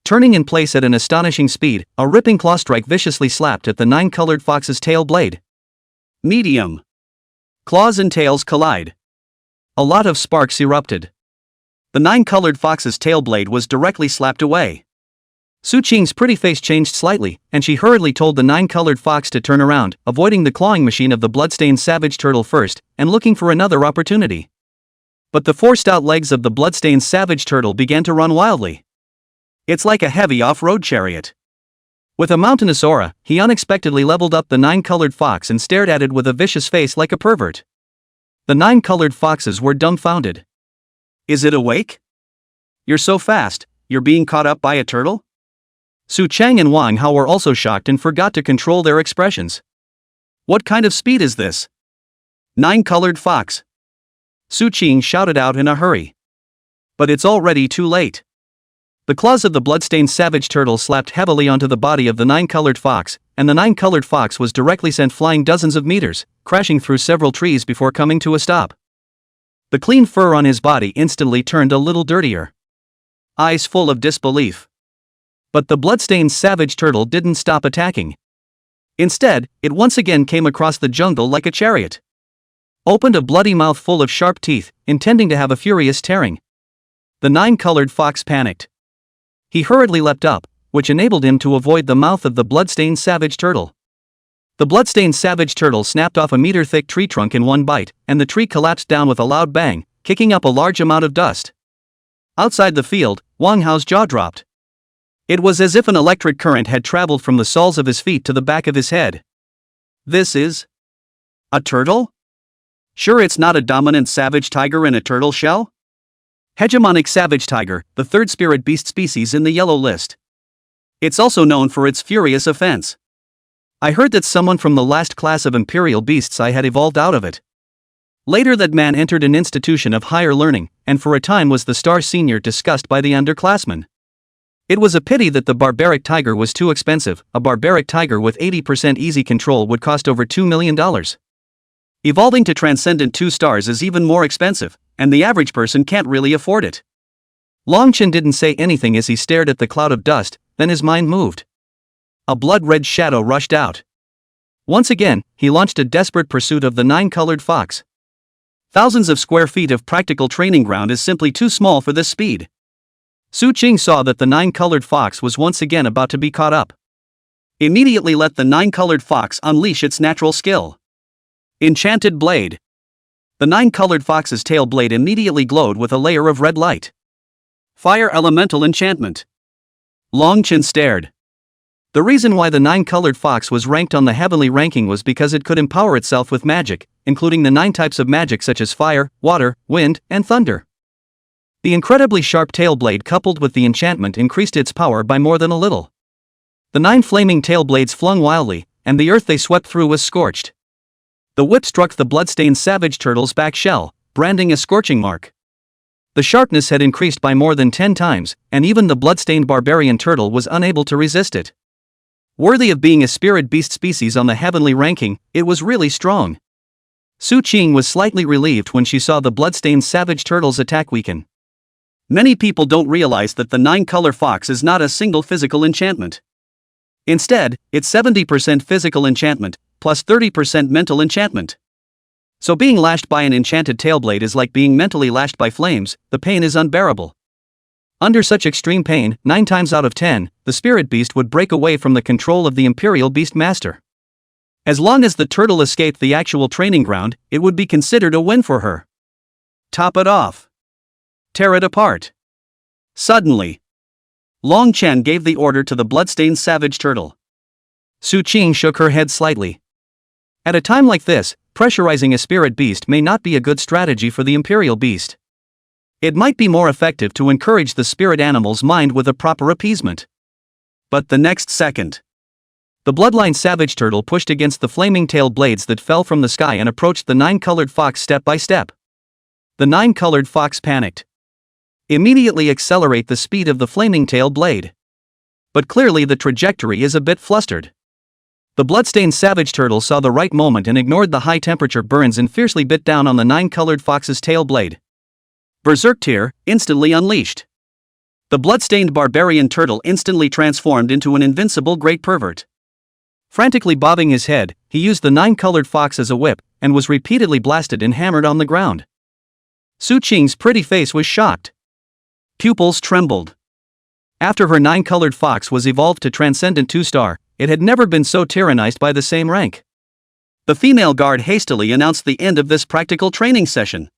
Turning in place at an astonishing speed, a ripping claw strike viciously slapped at the 9-colored fox's tail blade. Medium. Claws and tails collide. A lot of sparks erupted. The 9-colored fox's tail blade was directly slapped away. Su Qing's pretty face changed slightly, and she hurriedly told the 9-colored fox to turn around, avoiding the clawing machine of the bloodstained savage turtle first, and looking for another opportunity. But the 4 stout legs of the bloodstained savage turtle began to run wildly. It's like a heavy off-road chariot. With a mountainous aura, he unexpectedly leveled up the 9-colored fox and stared at it with a vicious face like a pervert. The 9-colored foxes were dumbfounded. Is it awake? You're so fast, you're being caught up by a turtle? Su Chang and Wang Hao were also shocked and forgot to control their expressions. What kind of speed is this? 9-colored fox. Su Qing shouted out in a hurry. But it's already too late. The claws of the bloodstained savage turtle slapped heavily onto the body of the 9-colored fox, and the 9-colored fox was directly sent flying dozens of meters, crashing through several trees before coming to a stop. The clean fur on his body instantly turned a little dirtier. Eyes full of disbelief. But the bloodstained savage turtle didn't stop attacking. Instead, it once again came across the jungle like a chariot. Opened a bloody mouth full of sharp teeth, intending to have a furious tearing. The 9-colored fox panicked. He hurriedly leapt up, which enabled him to avoid the mouth of the bloodstained savage turtle. The bloodstained savage turtle snapped off a meter-thick tree trunk in one bite, and the tree collapsed down with a loud bang, kicking up a large amount of dust. Outside the field, Wang Hao's jaw dropped. It was as if an electric current had traveled from the soles of his feet to the back of his head. This is a turtle? Sure, it's not a dominant savage tiger in a turtle shell? Hegemonic savage tiger, the third spirit beast species in the yellow list. It's also known for its furious offense. I heard that someone from the last class of imperial beasts I had evolved out of it. Later that man entered an institution of higher learning, and for a time was the star senior discussed by the underclassmen. It was a pity that the barbaric tiger was too expensive. A barbaric tiger with 80% easy control would cost over $2 million. Evolving to transcendent 2 stars is even more expensive, and the average person can't really afford it. Longchen didn't say anything as he stared at the cloud of dust, then his mind moved. A blood-red shadow rushed out. Once again, he launched a desperate pursuit of the 9-colored fox. Thousands of square feet of practical training ground is simply too small for this speed. Su Qing saw that the 9-colored fox was once again about to be caught up. Immediately let the 9-colored fox unleash its natural skill. Enchanted Blade. The 9-colored fox's tail blade immediately glowed with a layer of red light. Fire Elemental Enchantment. Longchen stared. The reason why the 9-colored fox was ranked on the heavenly ranking was because it could empower itself with magic, including the 9 types of magic such as fire, water, wind, and thunder. The incredibly sharp tail blade coupled with the enchantment increased its power by more than a little. The 9 flaming tail blades flung wildly, and the earth they swept through was scorched. The whip struck the bloodstained savage turtle's back shell, branding a scorching mark. The sharpness had increased by more than 10 times, and even the bloodstained barbarian turtle was unable to resist it. Worthy of being a spirit beast species on the heavenly ranking, it was really strong. Su Qing was slightly relieved when she saw the bloodstained savage turtle's attack weaken. Many people don't realize that the 9-color fox is not a single physical enchantment. Instead, it's 70% physical enchantment, plus 30% mental enchantment. So being lashed by an enchanted tailblade is like being mentally lashed by flames. The pain is unbearable. Under such extreme pain, 9 times out of 10, the spirit beast would break away from the control of the imperial beast master. As long as the turtle escaped the actual training ground, it would be considered a win for her. Top it off. Tear it apart. Suddenly, Long Chen gave the order to the bloodstained savage turtle. Su Qing shook her head slightly. At a time like this, pressurizing a spirit beast may not be a good strategy for the imperial beast. It might be more effective to encourage the spirit animal's mind with a proper appeasement. But the next second, the bloodline savage turtle pushed against the flaming tail blades that fell from the sky and approached the 9-colored fox step by step. The 9-colored fox panicked. Immediately accelerate the speed of the flaming tail blade. But clearly the trajectory is a bit flustered. The bloodstained savage turtle saw the right moment and ignored the high-temperature burns and fiercely bit down on the 9-colored fox's tail blade. Berserk Tear, instantly unleashed. The bloodstained barbarian turtle instantly transformed into an invincible great pervert. Frantically bobbing his head, he used the 9-colored fox as a whip, and was repeatedly blasted and hammered on the ground. Su Qing's pretty face was shocked. Pupils trembled. After her 9-colored fox was evolved to transcendent 2-star, it had never been so tyrannized by the same rank. The female guard hastily announced the end of this practical training session.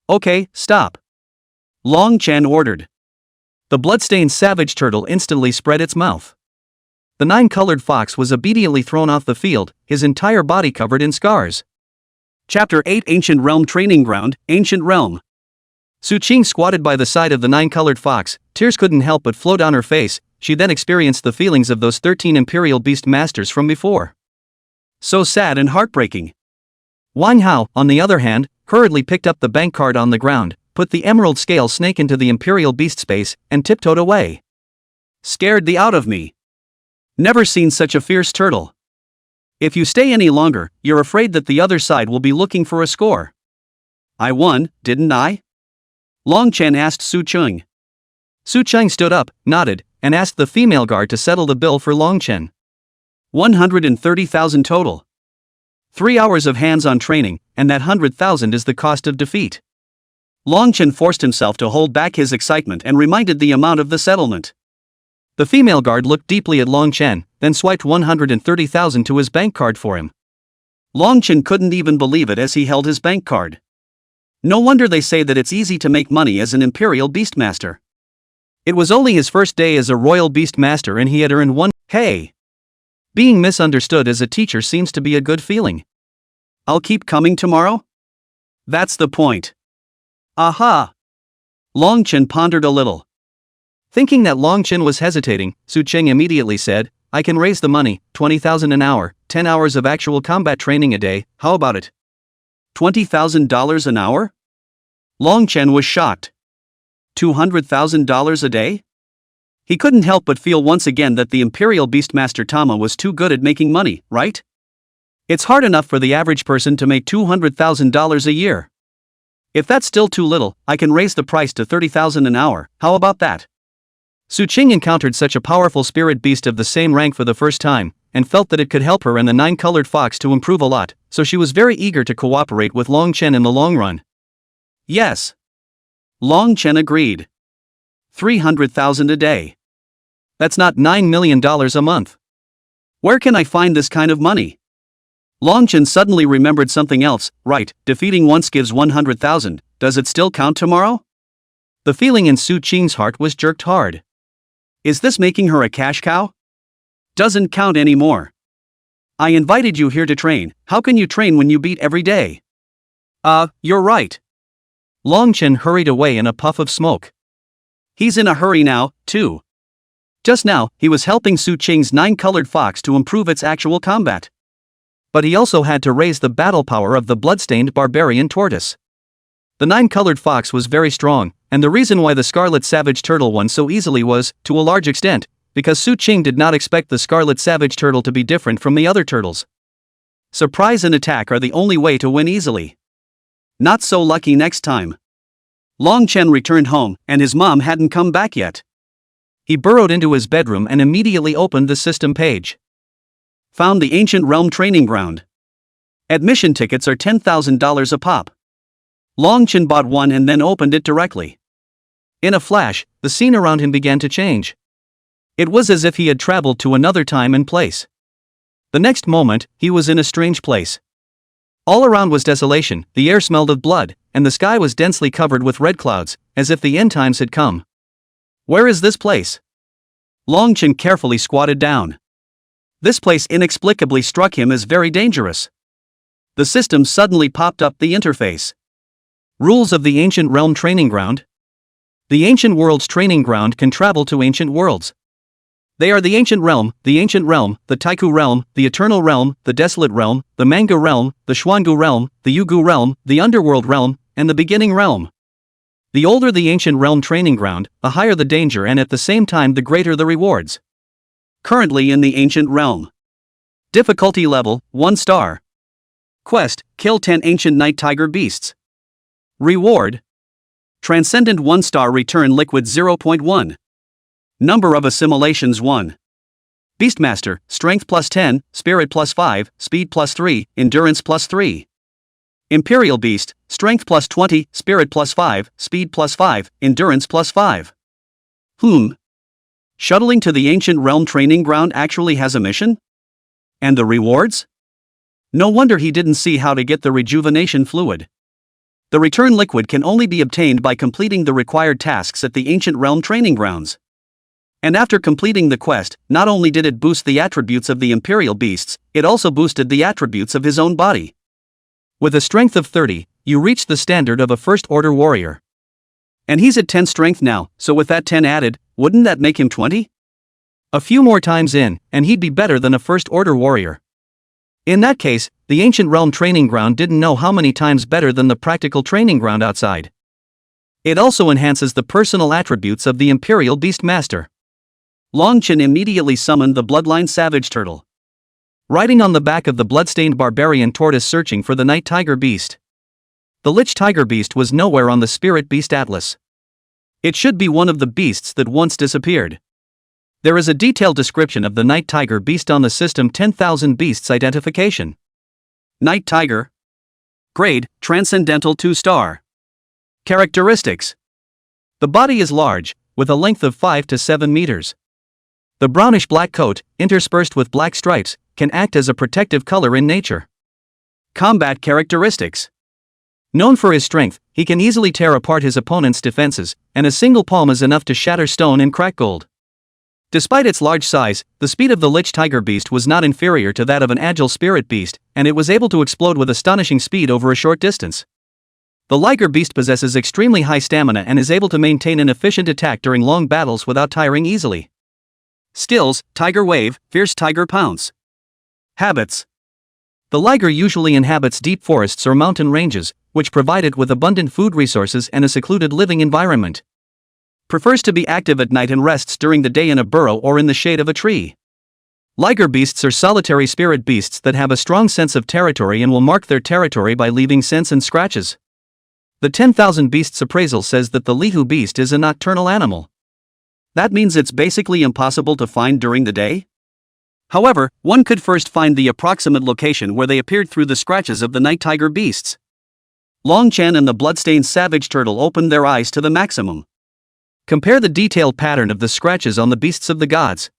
Okay, stop. Long Chen ordered. The bloodstained savage turtle instantly spread its mouth. The 9-colored fox was obediently thrown off the field, his entire body covered in scars. Chapter 8 Ancient Realm Training Ground, Ancient Realm. Su Qing squatted by the side of the 9-colored fox, tears couldn't help but flow down her face. She then experienced the feelings of those 13 imperial beast masters from before. So sad and heartbreaking. Wang Hao, on the other hand, hurriedly picked up the bank card on the ground, put the emerald scale snake into the imperial beast space, and tiptoed away. Scared the out of me. Never seen such a fierce turtle. If you stay any longer, you're afraid that the other side will be looking for a score. I won, didn't I? Long Chen asked Su Qing. Su Qing stood up, nodded, and asked the female guard to settle the bill for Long Chen. 130,000 total. 3 hours of hands-on training, and that 100,000 is the cost of defeat. Long Chen forced himself to hold back his excitement and reminded the amount of the settlement. The female guard looked deeply at Long Chen, then swiped 130,000 to his bank card for him. Long Chen couldn't even believe it as he held his bank card. No wonder they say that it's easy to make money as an Imperial Beastmaster. It was only his first day as a Royal Beastmaster and he had earned one. Hey! Being misunderstood as a teacher seems to be a good feeling. I'll keep coming tomorrow? That's the point. Aha! Long Chen pondered a little. Thinking that Long Chen was hesitating, Su Cheng immediately said, I can raise the money, 20,000 an hour, 10 hours of actual combat training a day, how about it? $20,000 an hour? Long Chen was shocked. $200,000 a day? He couldn't help but feel once again that the Imperial Beastmaster Tama was too good at making money, right? It's hard enough for the average person to make $200,000 a year. If that's still too little, I can raise the price to $30,000 an hour, how about that? Su Cheng encountered such a powerful spirit beast of the same rank for the first time, and felt that it could help her and the 9-colored fox to improve a lot, so she was very eager to cooperate with Long Chen in the long run. Yes. Long Chen agreed. $300,000 a day. That's not $9 million a month. Where can I find this kind of money? Long Chen suddenly remembered something else, right, defeating once gives 100,000, does it still count tomorrow? The feeling in Su Cheng's heart was jerked hard. Is this making her a cash cow? Doesn't count anymore. I invited you here to train, how can you train when you beat every day? You're right. Long Chen hurried away in a puff of smoke. He's in a hurry now, too. Just now, he was helping Su Cheng's 9-colored fox to improve its actual combat. But he also had to raise the battle power of the bloodstained barbarian tortoise. The 9-colored fox was very strong, and the reason why the scarlet savage turtle won so easily was, to a large extent, because Su Cheng did not expect the scarlet savage turtle to be different from the other turtles. Surprise and attack are the only way to win easily. Not so lucky next time. Long Chen returned home, and his mom hadn't come back yet. He burrowed into his bedroom and immediately opened the system page. Found the Ancient Realm Training Ground. Admission tickets are $10,000 a pop. Long Chen bought one and then opened it directly. In a flash, the scene around him began to change. It was as if he had traveled to another time and place. The next moment, he was in a strange place. All around was desolation, the air smelled of blood, and the sky was densely covered with red clouds, as if the end times had come. Where is this place? Long Chen carefully squatted down. This place inexplicably struck him as very dangerous. The system suddenly popped up the interface. Rules of the Ancient Realm Training Ground. The Ancient World's Training Ground can travel to ancient worlds. They are the Ancient Realm, the Taiku Realm, the Eternal Realm, the Desolate Realm, the Manga Realm, the Xuangu Realm, the Yugu Realm, the Underworld Realm, and the Beginning Realm. The older the Ancient Realm Training Ground, the higher the danger and at the same time the greater the rewards. Currently in the Ancient Realm. Difficulty level, 1 star. Quest, kill 10 ancient night tiger beasts. Reward. Transcendent 1 star, return liquid 0.1. Number of assimilations 1. Beastmaster, strength plus 10, spirit plus 5, speed plus 3, endurance plus 3. Imperial Beast, strength plus 20, spirit plus 5, speed plus 5, endurance plus 5. Shuttling to the Ancient Realm Training Ground actually has a mission? And the rewards? No wonder he didn't see how to get the rejuvenation fluid. The return liquid can only be obtained by completing the required tasks at the Ancient Realm Training Grounds. And after completing the quest, not only did it boost the attributes of the Imperial Beasts, it also boosted the attributes of his own body. With a strength of 30, you reach the standard of a first-order warrior. And he's at 10 strength now, so with that 10 added, wouldn't that make him 20? A few more times in, and he'd be better than a first-order warrior. In that case, the Ancient Realm Training Ground didn't know how many times better than the practical training ground outside. It also enhances the personal attributes of the Imperial Beastmaster. Long Chen immediately summoned the Bloodline Savage Turtle. Riding on the back of the bloodstained barbarian tortoise searching for the Night Tiger Beast. The Lich Tiger Beast was nowhere on the Spirit Beast Atlas. It should be one of the beasts that once disappeared. There is a detailed description of the Night Tiger Beast on the system 10,000 Beasts Identification. Night Tiger. Grade, Transcendental 2 star. Characteristics. The body is large, with a length of 5 to 7 meters. The brownish-black coat, interspersed with black stripes, can act as a protective color in nature. Combat characteristics. Known for his strength, he can easily tear apart his opponent's defenses, and a single palm is enough to shatter stone and crack gold. Despite its large size, the speed of the lich tiger beast was not inferior to that of an agile spirit beast, and it was able to explode with astonishing speed over a short distance. The liger beast possesses extremely high stamina and is able to maintain an efficient attack during long battles without tiring easily. Skills: Tiger Wave, Fierce Tiger Pounce. Habits. The liger usually inhabits deep forests or mountain ranges, which provide it with abundant food resources and a secluded living environment. Prefers to be active at night and rests during the day in a burrow or in the shade of a tree. Liger beasts are solitary spirit beasts that have a strong sense of territory and will mark their territory by leaving scents and scratches. The 10,000 Beasts appraisal says that the Lihu beast is a nocturnal animal. That means it's basically impossible to find during the day? However, one could first find the approximate location where they appeared through the scratches of the night tiger beasts. Longchen and the bloodstained savage turtle opened their eyes to the maximum. Compare the detailed pattern of the scratches on the beasts of the gods.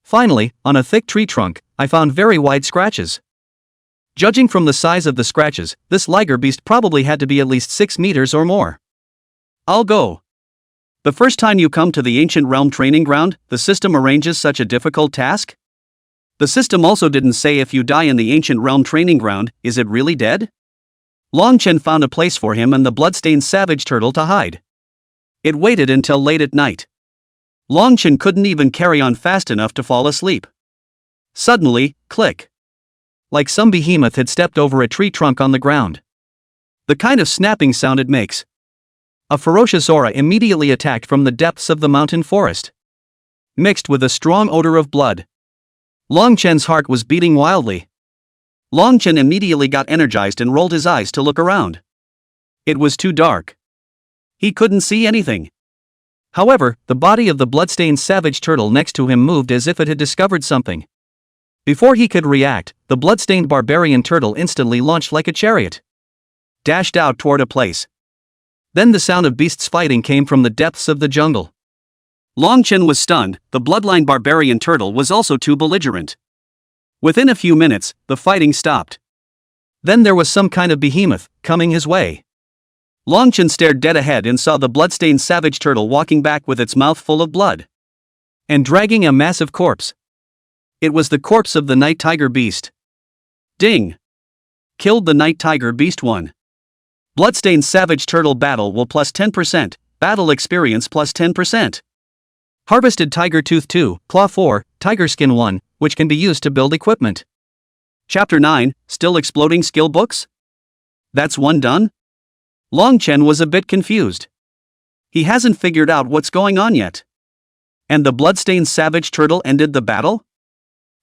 Finally, on a thick tree trunk, I found very wide scratches. Judging from the size of the scratches, this liger beast probably had to be at least 6 meters or more. I'll go. The first time you come to the Ancient Realm training ground, the system arranges such a difficult task? The system also didn't say if you die in the Ancient Realm training ground, is it really dead? Longchen found a place for him and the bloodstained savage turtle to hide. It waited until late at night. Longchen couldn't even carry on fast enough to fall asleep. Suddenly, click. Like some behemoth had stepped over a tree trunk on the ground. The kind of snapping sound it makes. A ferocious aura immediately attacked from the depths of the mountain forest. Mixed with a strong odor of blood. Longchen's heart was beating wildly. Longchen immediately got energized and rolled his eyes to look around. It was too dark. He couldn't see anything. However, the body of the bloodstained savage turtle next to him moved as if it had discovered something. Before he could react, the bloodstained barbarian turtle instantly launched like a chariot. Dashed out toward a place. Then the sound of beasts fighting came from the depths of the jungle. Longchen was stunned, the bloodline barbarian turtle was also too belligerent. Within a few minutes, the fighting stopped. Then there was some kind of behemoth coming his way. Longchen stared dead ahead and saw the bloodstained savage turtle walking back with its mouth full of blood. And dragging a massive corpse. It was the corpse of the night tiger beast. Ding! Killed the night tiger beast 1. Bloodstained savage turtle battle will plus 10%, battle experience plus 10%. Harvested tiger tooth 2, claw 4, tiger skin 1, which can be used to build equipment. Chapter 9, still exploding skill books? That's one done? Longchen was a bit confused. He hasn't figured out what's going on yet. And the bloodstained savage turtle ended the battle?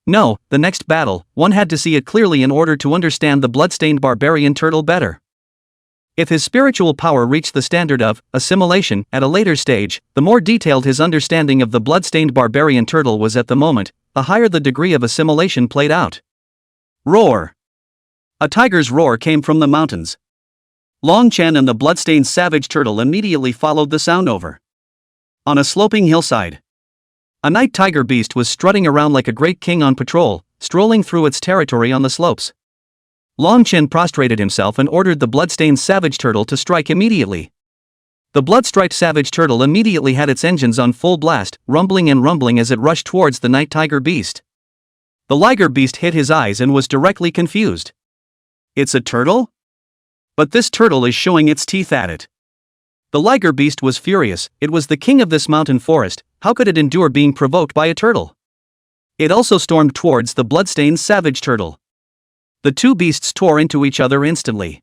No, the next battle, one had to see it clearly in order to understand the bloodstained barbarian turtle better. If his spiritual power reached the standard of assimilation at a later stage, the more detailed his understanding of the bloodstained barbarian turtle was at the moment, the higher the degree of assimilation played out. Roar! A tiger's roar came from the mountains. Longchen and the bloodstained savage turtle immediately followed the sound over. On a sloping hillside, a night tiger beast was strutting around like a great king on patrol, strolling through its territory on the slopes. Longchen prostrated himself and ordered the bloodstained savage turtle to strike immediately. The blood-striped savage turtle immediately had its engines on full blast, rumbling and rumbling as it rushed towards the night tiger beast. The liger beast hit his eyes and was directly confused. It's a turtle? But this turtle is showing its teeth at it. The liger beast was furious. It was the king of this mountain forest. How could it endure being provoked by a turtle? It also stormed towards the bloodstained savage turtle. The two beasts tore into each other instantly.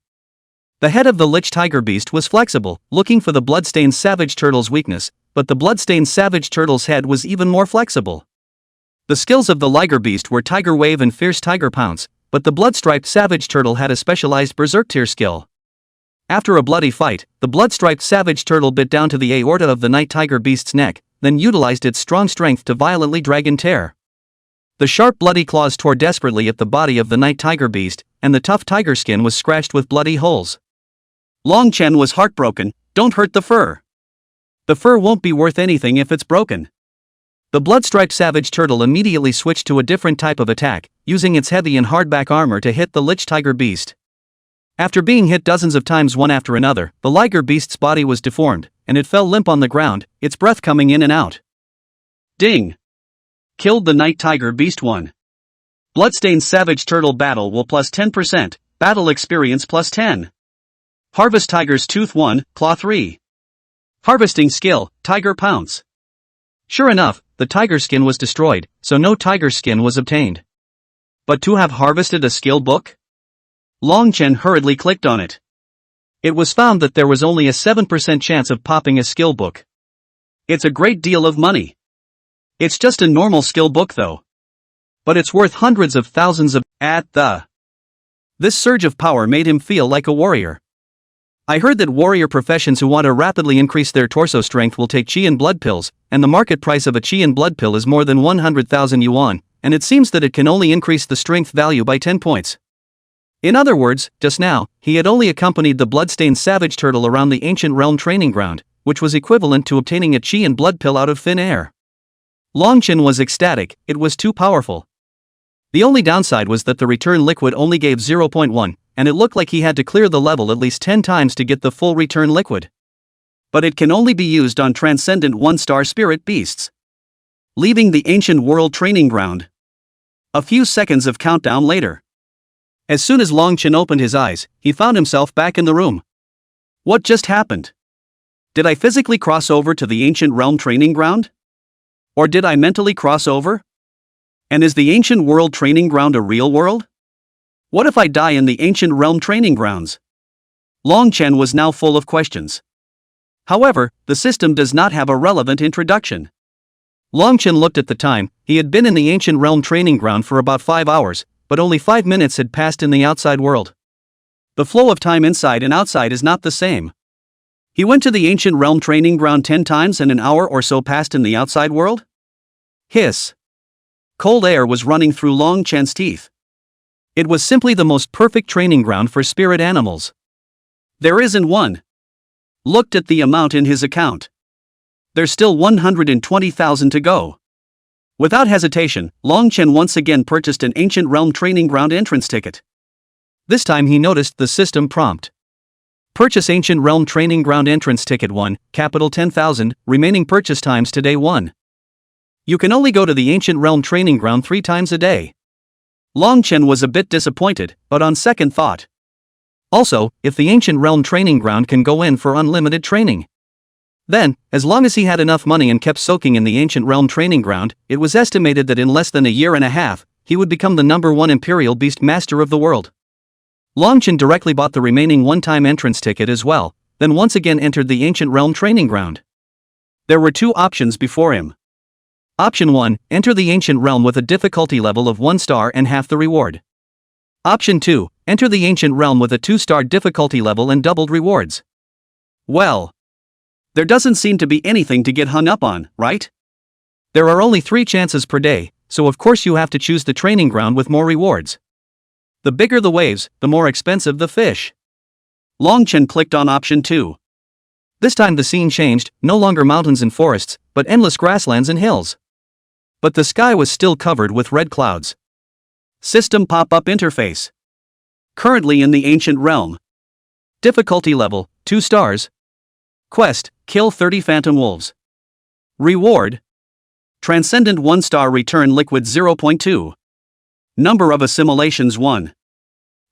The head of the lich tiger beast was flexible, looking for the bloodstained savage turtle's weakness, but the bloodstained savage turtle's head was even more flexible. The skills of the liger beast were Tiger Wave and Fierce Tiger Pounce, but the blood-striped savage turtle had a specialized berserk tier skill. After a bloody fight, the blood-striped savage turtle bit down to the aorta of the night tiger beast's neck, then utilized its strong strength to violently drag and tear. The sharp bloody claws tore desperately at the body of the night tiger beast, and the tough tiger skin was scratched with bloody holes. Longchen was heartbroken. Don't hurt the fur. The fur won't be worth anything if it's broken. The blood-striped savage turtle immediately switched to a different type of attack, using its heavy and hardback armor to hit the lich tiger beast. After being hit dozens of times one after another, the liger beast's body was deformed, and it fell limp on the ground, its breath coming in and out. Ding! Killed the night tiger beast 1. Bloodstained savage turtle battle will plus 10%, battle experience plus 10. Harvest tiger's tooth 1, claw 3. Harvesting skill, tiger pounce. Sure enough, the tiger skin was destroyed, so no tiger skin was obtained. But to have harvested a skill book? Long Chen hurriedly clicked on it. It was found that there was only a 7% chance of popping a skill book. It's a great deal of money. It's just a normal skill book though. But it's worth hundreds of thousands of This surge of power made him feel like a warrior. I heard that warrior professions who want to rapidly increase their torso strength will take qi and blood pills, and the market price of a qi and blood pill is more than 100,000 yuan, and it seems that it can only increase the strength value by 10 points. In other words, just now, he had only accompanied the bloodstained savage turtle around the ancient realm training ground, which was equivalent to obtaining a qi and blood pill out of thin air. Long Chen was ecstatic, it was too powerful. The only downside was that the return liquid only gave 0.1, and it looked like he had to clear the level at least 10 times to get the full return liquid. But it can only be used on transcendent 1-star spirit beasts. Leaving the ancient world training ground. A few seconds of countdown later. As soon as Long Chen opened his eyes, he found himself back in the room. What just happened? Did I physically cross over to the ancient realm training ground? Or did I mentally cross over? And is the ancient world training ground a real world? What if I die in the ancient realm training grounds? Long Chen was now full of questions. However, the system does not have a relevant introduction. Long Chen looked at the time. He had been in the ancient realm training ground for about 5 hours, but only 5 minutes had passed in the outside world. The flow of time inside and outside is not the same. He went to the ancient realm training ground 10 times and an hour or so passed in the outside world? Hiss. Cold air was running through Long Chen's teeth. It was simply the most perfect training ground for spirit animals. There isn't one. Looked at the amount in his account. There's still 120,000 to go. Without hesitation, Long Chen once again purchased an ancient realm training ground entrance ticket. This time he noticed the system prompt. Purchase ancient realm training ground entrance ticket 1, capital 10,000, remaining purchase times today 1. You can only go to the ancient realm training ground 3 times a day. Long Chen was a bit disappointed, but on second thought. Also, if the ancient realm training ground can go in for unlimited training. Then, as long as he had enough money and kept soaking in the ancient realm training ground, it was estimated that in less than a year and a half, he would become the #1 imperial beast master of the world. Long Chen directly bought the remaining one-time entrance ticket as well, then once again entered the ancient realm training ground. There were 2 options before him. Option 1, enter the ancient realm with a difficulty level of 1 star and half the reward. Option 2, enter the ancient realm with a 2-star difficulty level and doubled rewards. Well, there doesn't seem to be anything to get hung up on, right? There are only 3 chances per day, so of course you have to choose the training ground with more rewards. The bigger the waves, the more expensive the fish. Long Chen clicked on option 2. This time the scene changed, no longer mountains and forests, but endless grasslands and hills. But the sky was still covered with red clouds. System pop-up interface. Currently in the ancient realm. Difficulty level, 2 stars. Quest, kill 30 phantom wolves. Reward. Transcendent 1-star return liquid 0.2. Number of assimilations 1.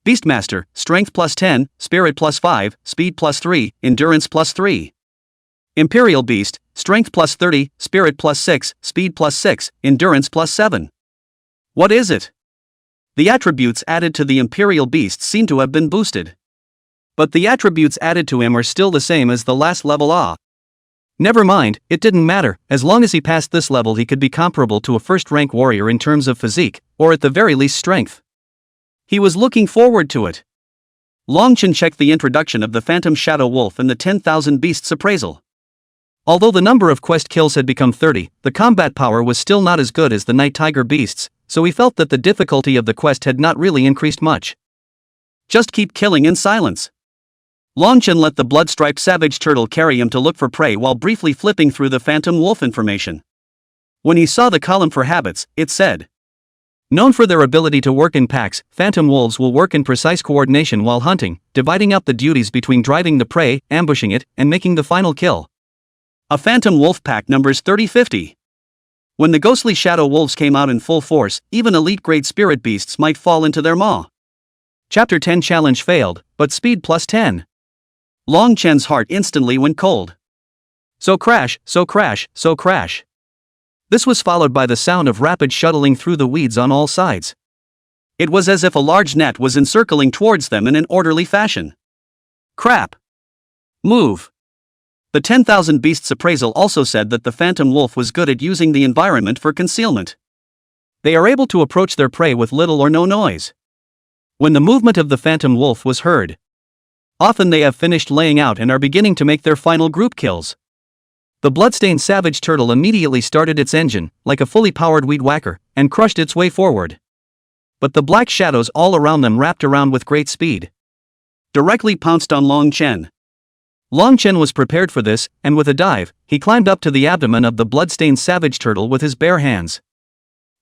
Beastmaster, strength plus 10, spirit plus 5, speed plus 3, endurance plus 3. Imperial beast, strength plus 30, spirit plus 6, speed plus 6, endurance plus 7. What is it? The attributes added to the imperial beast seem to have been boosted. But the attributes added to him are still the same as the last level. Never mind, it didn't matter. As long as he passed this level he could be comparable to a first-rank warrior in terms of physique, or at the very least strength. He was looking forward to it. Long Chen checked the introduction of the Phantom Shadow Wolf and the 10,000 Beasts appraisal. Although the number of quest kills had become 30, the combat power was still not as good as the Night Tiger Beasts, so he felt that the difficulty of the quest had not really increased much. Just keep killing in silence. Long Chen let the blood-striped savage turtle carry him to look for prey while briefly flipping through the Phantom Wolf information. When he saw the column for habits, it said, known for their ability to work in packs, phantom wolves will work in precise coordination while hunting, dividing up the duties between driving the prey, ambushing it, and making the final kill. A phantom wolf pack numbers 30-50. When the ghostly shadow wolves came out in full force, even elite-grade spirit beasts might fall into their maw. Chapter 10 challenge failed, but speed plus 10. Long Chen's heart instantly went cold. So crash, so crash, so crash. This was followed by the sound of rapid shuttling through the weeds on all sides. It was as if a large net was encircling towards them in an orderly fashion. Crap. Move. The 10,000 Beasts appraisal also said that the phantom wolf was good at using the environment for concealment. They are able to approach their prey with little or no noise. When the movement of the phantom wolf was heard, often they have finished laying out and are beginning to make their final group kills. The bloodstained savage turtle immediately started its engine, like a fully powered weed whacker, and crushed its way forward. But the black shadows all around them wrapped around with great speed. Directly pounced on Long Chen. Long Chen was prepared for this, and with a dive, he climbed up to the abdomen of the bloodstained savage turtle with his bare hands.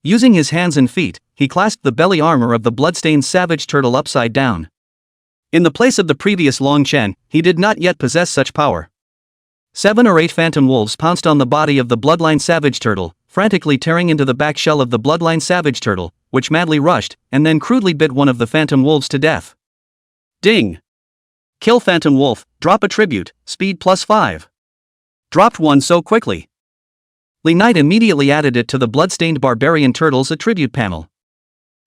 Using his hands and feet, he clasped the belly armor of the bloodstained savage turtle upside down. In the place of the previous Long Chen, he did not yet possess such power. 7 or 8 phantom wolves pounced on the body of the bloodline savage turtle, frantically tearing into the back shell of the bloodline savage turtle, which madly rushed, and then crudely bit one of the phantom wolves to death. Ding! Kill phantom wolf, drop attribute, speed plus 5. Dropped one so quickly. Li Knight immediately added it to the bloodstained barbarian turtle's attribute panel.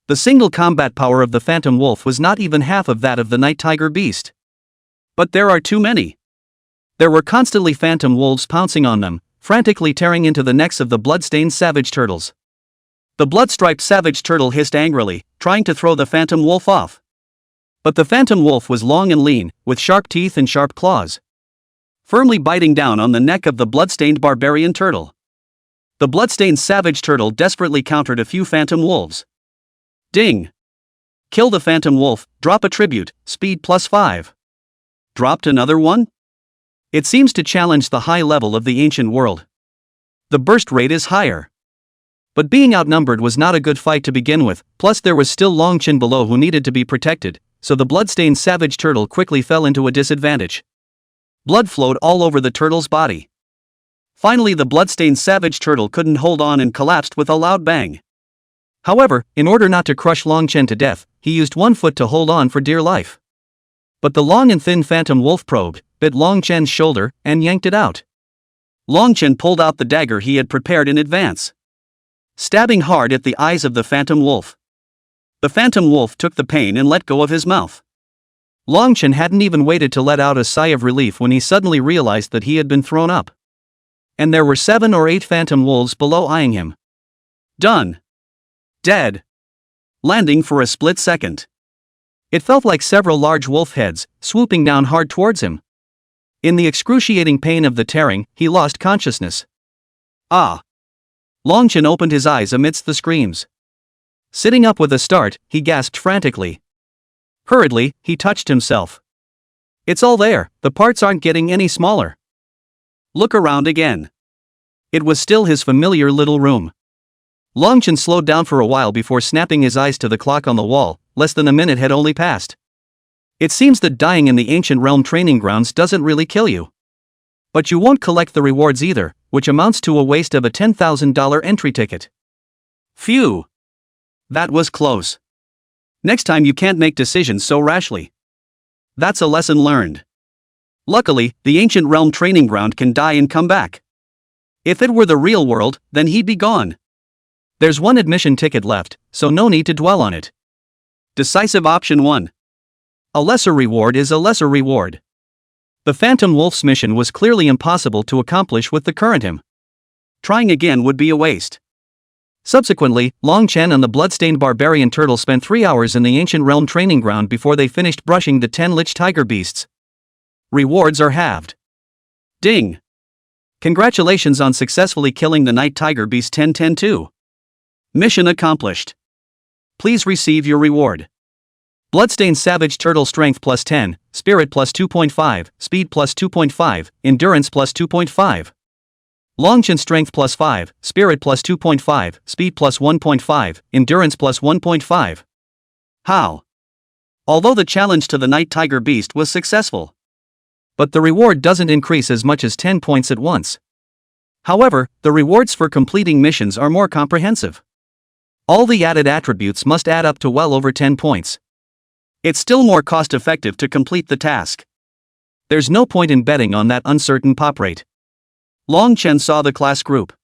The single combat power of the phantom wolf was not even half of that of the night tiger beast. But there are too many. There were constantly phantom wolves pouncing on them, frantically tearing into the necks of the blood-stained savage turtles. The blood-striped savage turtle hissed angrily, trying to throw the phantom wolf off. But the phantom wolf was long and lean, with sharp teeth and sharp claws, firmly biting down on the neck of the blood-stained barbarian turtle. The blood-stained savage turtle desperately countered a few phantom wolves. Ding! Kill the phantom wolf, drop attribute, speed plus 5. Dropped another one? It seems to challenge the high level of the ancient world. The burst rate is higher. But being outnumbered was not a good fight to begin with, plus there was still Long Chen below who needed to be protected, so the bloodstained savage turtle quickly fell into a disadvantage. Blood flowed all over the turtle's body. Finally the bloodstained savage turtle couldn't hold on and collapsed with a loud bang. However, in order not to crush Long Chen to death, he used one foot to hold on for dear life. But the long and thin phantom wolf probed, bit Long Chen's shoulder, and yanked it out. Long Chen pulled out the dagger he had prepared in advance, stabbing hard at the eyes of the phantom wolf. The phantom wolf took the pain and let go of his mouth. Long Chen hadn't even waited to let out a sigh of relief when he suddenly realized that he had been thrown up. And there were 7 or 8 phantom wolves below eyeing him. Done. Dead. Landing for a split second. It felt like several large wolf heads, swooping down hard towards him. In the excruciating pain of the tearing, he lost consciousness. Ah! Long Chen opened his eyes amidst the screams. Sitting up with a start, he gasped frantically. Hurriedly, he touched himself. It's all there, the parts aren't getting any smaller. Look around again. It was still his familiar little room. Long Chen slowed down for a while before snapping his eyes to the clock on the wall. Less than a minute had only passed. It seems that dying in the ancient realm training grounds doesn't really kill you. But you won't collect the rewards either, which amounts to a waste of a $10,000 entry ticket. Phew! That was close. Next time you can't make decisions so rashly. That's a lesson learned. Luckily, the ancient realm training ground can die and come back. If it were the real world, then he'd be gone. There's one admission ticket left, so no need to dwell on it. Decisive option 1. A lesser reward is a lesser reward. The Phantom Wolf's mission was clearly impossible to accomplish with the current him. Trying again would be a waste. Subsequently, Long Chen and the bloodstained barbarian turtle spent 3 hours in the ancient realm training ground before they finished brushing the 10 lich tiger beasts. Rewards are halved. Ding! Congratulations on successfully killing the night tiger beast 10-10-2. Mission accomplished. Please receive your reward. Bloodstained savage turtle strength plus 10, spirit plus 2.5, speed plus 2.5, endurance plus 2.5. Longchen strength plus 5, spirit plus 2.5, speed plus 1.5, endurance plus 1.5. How? Although the challenge to the night tiger beast was successful. But the reward doesn't increase as much as 10 points at once. However, the rewards for completing missions are more comprehensive. All the added attributes must add up to well over 10 points. It's still more cost-effective to complete the task. There's no point in betting on that uncertain pop rate. Longchen saw the class group.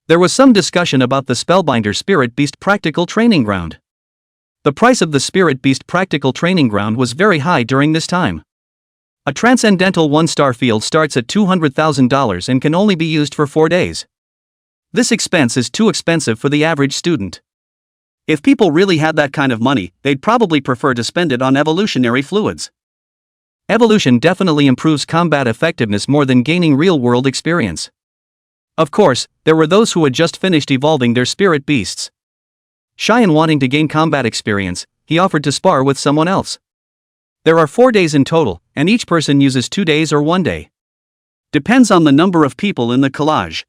There was some discussion about the Spellbinder Spirit Beast Practical Training Ground. The price of the Spirit Beast Practical Training Ground was very high during this time. A Transcendental 1-star field starts at $200,000 and can only be used for 4 days. This expense is too expensive for the average student. If people really had that kind of money, they'd probably prefer to spend it on evolutionary fluids. Evolution definitely improves combat effectiveness more than gaining real-world experience. Of course, there were those who had just finished evolving their spirit beasts. Shy in wanting to gain combat experience, he offered to spar with someone else. There are 4 days in total, and each person uses 2 days or 1 day. Depends on the number of people in the collage.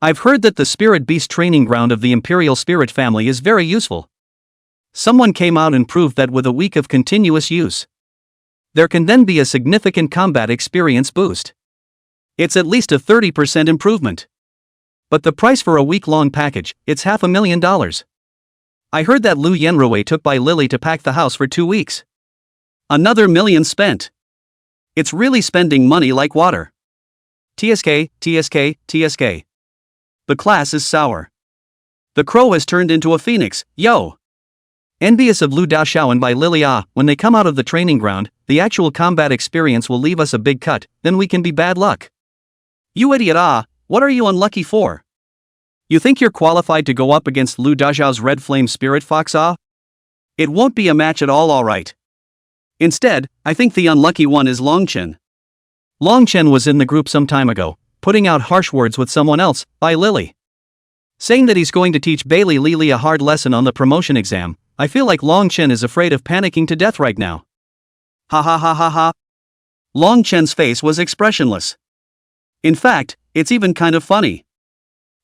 I've heard that the Spirit Beast training ground of the Imperial Spirit family is very useful. Someone came out and proved that with a week of continuous use, there can then be a significant combat experience boost. It's at least a 30% improvement. But the price for a week-long package, it's $500,000. I heard that Lu Yenrui took by Lily to pack the house for 2 weeks. Another $1 million spent. It's really spending money like water. TSK. The class is sour. The crow has turned into a phoenix, yo! Envious of Lu Daoshaoan by Lily. When they come out of the training ground, the actual combat experience will leave us a big cut, then we can be bad luck. You idiot. What are you unlucky for? You think you're qualified to go up against Lu Daxiao's Red Flame Spirit Fox? It won't be a match at all, alright. Instead, I think the unlucky one is Longchen. Longchen was in the group some time ago, putting out harsh words with someone else, by Lily. Saying that he's going to teach Bailey Lily a hard lesson on the promotion exam. I feel like Longchen is afraid of panicking to death right now. Ha ha ha ha ha. Longchen's face was expressionless. In fact, it's even kind of funny.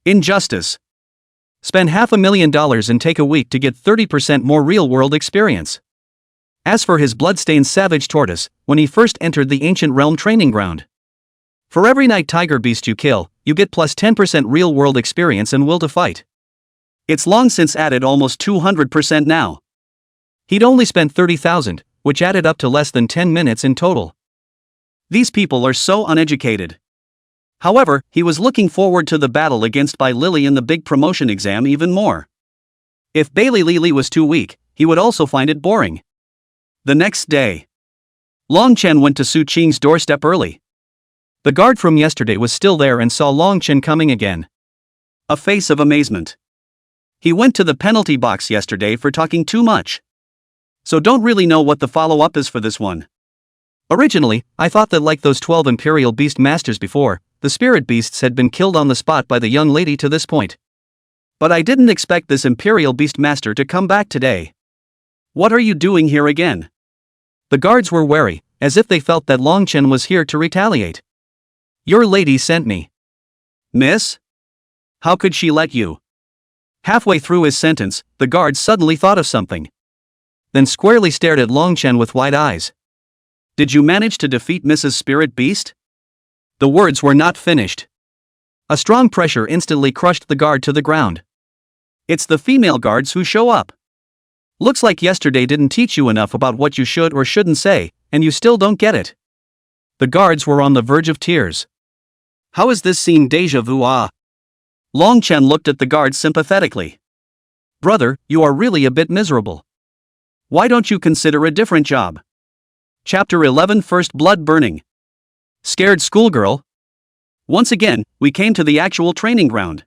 Injustice. Spend $500,000 and take a week to get 30% more real-world experience. As for his bloodstained savage tortoise, when he first entered the Ancient Realm training ground. For every night tiger beast you kill, you get plus 10% real-world experience and will to fight. It's long since added almost 200% now. He'd only spent $30,000, which added up to less than 10 minutes in total. These people are so uneducated. However, he was looking forward to the battle against Bai Lily in the big promotion exam even more. If Bailey Lily was too weak, he would also find it boring. The next day, Longchen went to Su Qing's doorstep early. The guard from yesterday was still there and saw Longchen coming again. A face of amazement. He went to the penalty box yesterday for talking too much. So don't really know what the follow-up is for this one. Originally, I thought that like those 12 Imperial Beast Masters before, the Spirit Beasts had been killed on the spot by the young lady to this point. But I didn't expect this Imperial Beast Master to come back today. What are you doing here again? The guards were wary, as if they felt that Longchen was here to retaliate. Your lady sent me. Miss? How could she let you? Halfway through his sentence, the guard suddenly thought of something. Then squarely stared at Longchen with wide eyes. Did you manage to defeat Mrs. Spirit Beast? The words were not finished. A strong pressure instantly crushed the guard to the ground. It's the female guards who show up. Looks like yesterday didn't teach you enough about what you should or shouldn't say, and you still don't get it. The guards were on the verge of tears. How is this scene déjà vu? Longchen looked at the guards sympathetically. Brother, you are really a bit miserable. Why don't you consider a different job? Chapter 11 First Blood Burning. Scared schoolgirl? Once again, we came to the actual training ground.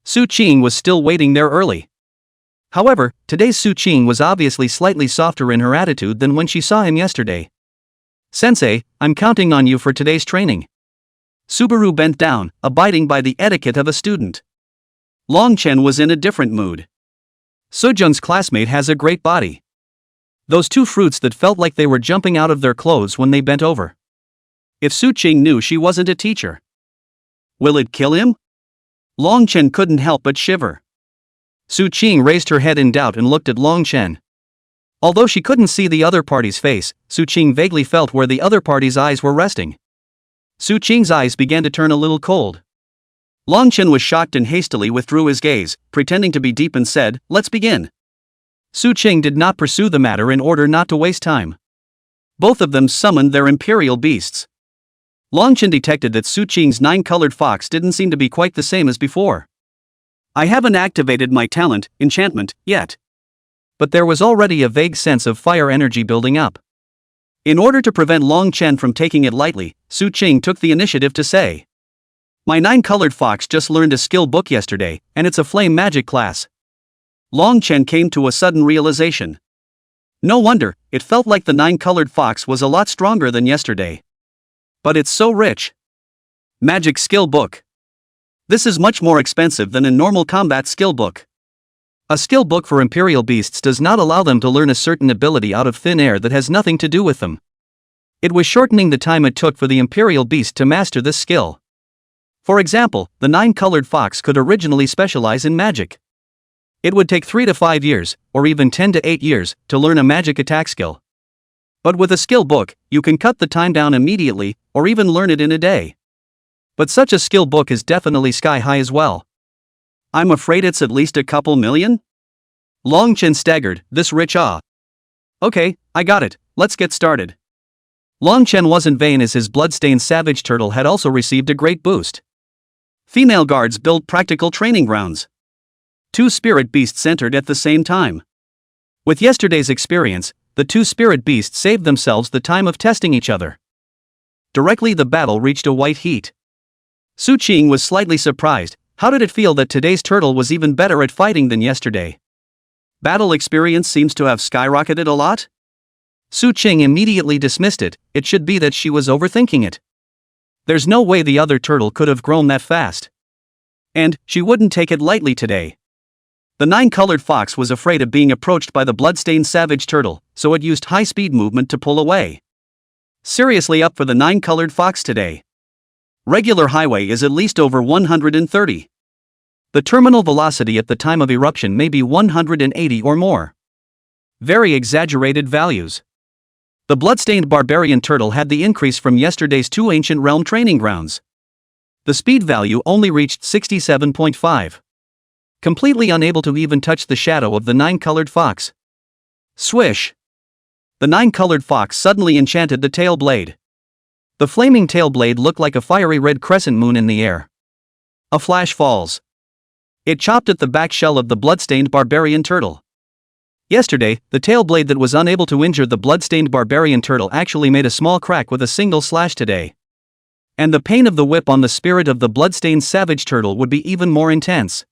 Su Qing was still waiting there early. However, today's Su Qing was obviously slightly softer in her attitude than when she saw him yesterday. Sensei, I'm counting on you for today's training. Subaru bent down, abiding by the etiquette of a student. Longchen was in a different mood. Sujun's classmate has a great body. Those two fruits that felt like they were jumping out of their clothes when they bent over. If Su Qing knew she wasn't a teacher. Will it kill him? Long Chen couldn't help but shiver. Su Qing raised her head in doubt and looked at Long Chen. Although she couldn't see the other party's face, Su Qing vaguely felt where the other party's eyes were resting. Su Qing's eyes began to turn a little cold. Long Chen was shocked and hastily withdrew his gaze, pretending to be deep, and said, "Let's begin." Su Qing did not pursue the matter in order not to waste time. Both of them summoned their imperial beasts. Long Chen detected that Su Qing's 9-colored fox didn't seem to be quite the same as before. "I haven't activated my talent, enchantment, yet." But there was already a vague sense of fire energy building up. In order to prevent Long Chen from taking it lightly, Su Qing took the initiative to say, "My 9-colored fox just learned a skill book yesterday, and it's a flame magic class." Long Chen came to a sudden realization. No wonder, it felt like the 9-colored fox was a lot stronger than yesterday. But it's so rich. Magic skill book. This is much more expensive than a normal combat skill book. A skill book for imperial beasts does not allow them to learn a certain ability out of thin air that has nothing to do with them. It was shortening the time it took for the imperial beast to master this skill. For example, the 9-colored fox could originally specialize in magic. It would take 3 to 5 years, or even 10 to 8 years, to learn a magic attack skill. But with a skill book, you can cut the time down immediately, or even learn it in a day. But such a skill book is definitely sky high as well. I'm afraid it's at least a couple million? Long Chen staggered, this rich ah. Okay, I got it, let's get started. Long Chen wasn't vain, as his bloodstained savage turtle had also received a great boost. Female guards built practical training grounds. 2 spirit beasts entered at the same time. With yesterday's experience, the 2 spirit beasts saved themselves the time of testing each other. Directly the battle reached a white heat. Su Qing was slightly surprised. How did it feel that today's turtle was even better at fighting than yesterday? Battle experience seems to have skyrocketed a lot? Su Qing immediately dismissed it. It should be that she was overthinking it. There's no way the other turtle could have grown that fast. And she wouldn't take it lightly today. The 9-colored fox was afraid of being approached by the bloodstained savage turtle, so it used high-speed movement to pull away. Seriously up for the 9-colored fox today. Regular highway is at least over 130. The terminal velocity at the time of eruption may be 180 or more. Very exaggerated values. The bloodstained barbarian turtle had the increase from yesterday's 2 ancient realm training grounds. The speed value only reached 67.5. Completely unable to even touch the shadow of the 9-colored fox. Swish! The 9-colored fox suddenly enchanted the tail blade. The flaming tail blade looked like a fiery red crescent moon in the air. A flash falls. It chopped at the back shell of the bloodstained barbarian turtle. Yesterday, the tail blade that was unable to injure the bloodstained barbarian turtle actually made a small crack with a single slash today. And the pain of the whip on the spirit of the bloodstained savage turtle would be even more intense.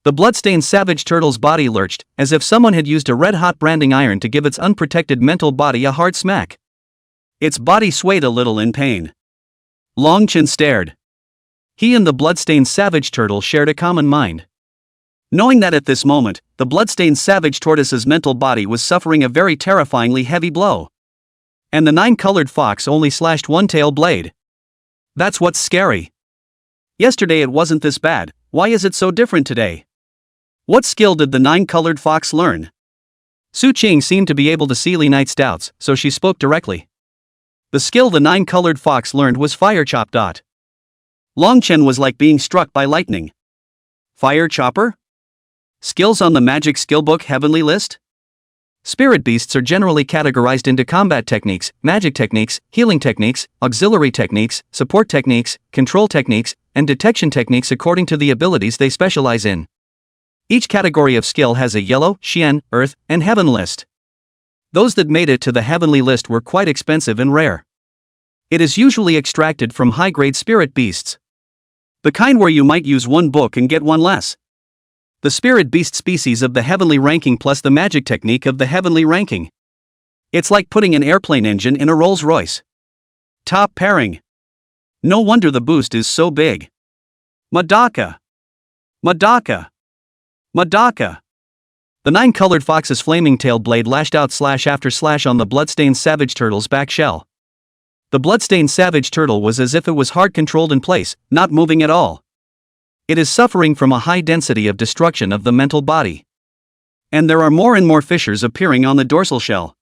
The bloodstained savage turtle's body lurched, as if someone had used a red-hot branding iron to give its unprotected mental body a hard smack. Its body swayed a little in pain. Long Chen stared. He and the bloodstained savage turtle shared a common mind. Knowing that at this moment, the bloodstained savage tortoise's mental body was suffering a very terrifyingly heavy blow. And the 9-colored fox only slashed 1 tail blade. That's what's scary. Yesterday it wasn't this bad, why is it so different today? What skill did the 9-colored fox learn? Su Qing seemed to be able to see Night's doubts, so she spoke directly. The skill the 9-colored fox learned was Fire Chop. Long Chen was like being struck by lightning. Fire Chopper? Skills on the magic skill book heavenly list? Spirit beasts are generally categorized into combat techniques, magic techniques, healing techniques, auxiliary techniques, support techniques, control techniques, and detection techniques according to the abilities they specialize in. Each category of skill has a yellow, Xian, earth, and heaven list. Those that made it to the heavenly list were quite expensive and rare. It is usually extracted from high-grade spirit beasts. The kind where you might use 1 book and get 1 less. The spirit beast species of the heavenly ranking plus the magic technique of the heavenly ranking. It's like putting an airplane engine in a Rolls-Royce. Top pairing. No wonder the boost is so big. Madaka. Madaka. Madaka. The 9-colored fox's flaming tail blade lashed out slash after slash on the bloodstained savage turtle's back shell. The bloodstained savage turtle was as if it was hard controlled in place, not moving at all. It is suffering from a high density of destruction of the mental body. And there are more and more fissures appearing on the dorsal shell.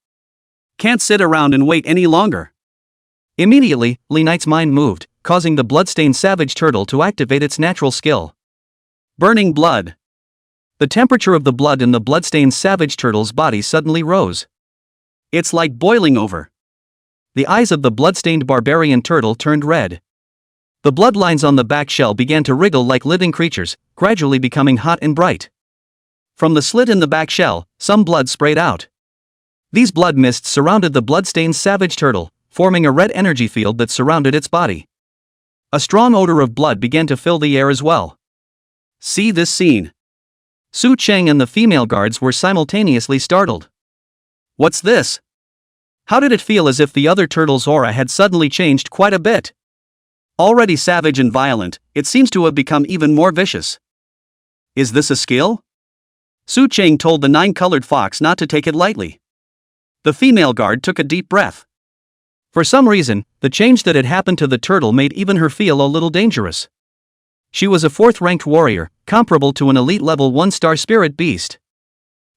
Can't sit around and wait any longer. Immediately, Lee Knight's mind moved, causing the bloodstained savage turtle to activate its natural skill. Burning blood. The temperature of the blood in the bloodstained savage turtle's body suddenly rose. It's like boiling over. The eyes of the bloodstained barbarian turtle turned red. The bloodlines on the back shell began to wriggle like living creatures, gradually becoming hot and bright. From the slit in the back shell, some blood sprayed out. These blood mists surrounded the bloodstained savage turtle, forming a red energy field that surrounded its body. A strong odor of blood began to fill the air as well. See this scene. Su Cheng and the female guards were simultaneously startled. What's this? How did it feel as if the other turtle's aura had suddenly changed quite a bit? Already savage and violent, it seems to have become even more vicious. Is this a skill? Su Cheng told the nine-colored fox not to take it lightly. The female guard took a deep breath. For some reason, the change that had happened to the turtle made even her feel a little dangerous. She was a fourth-ranked warrior, comparable to an elite level 1-star spirit beast.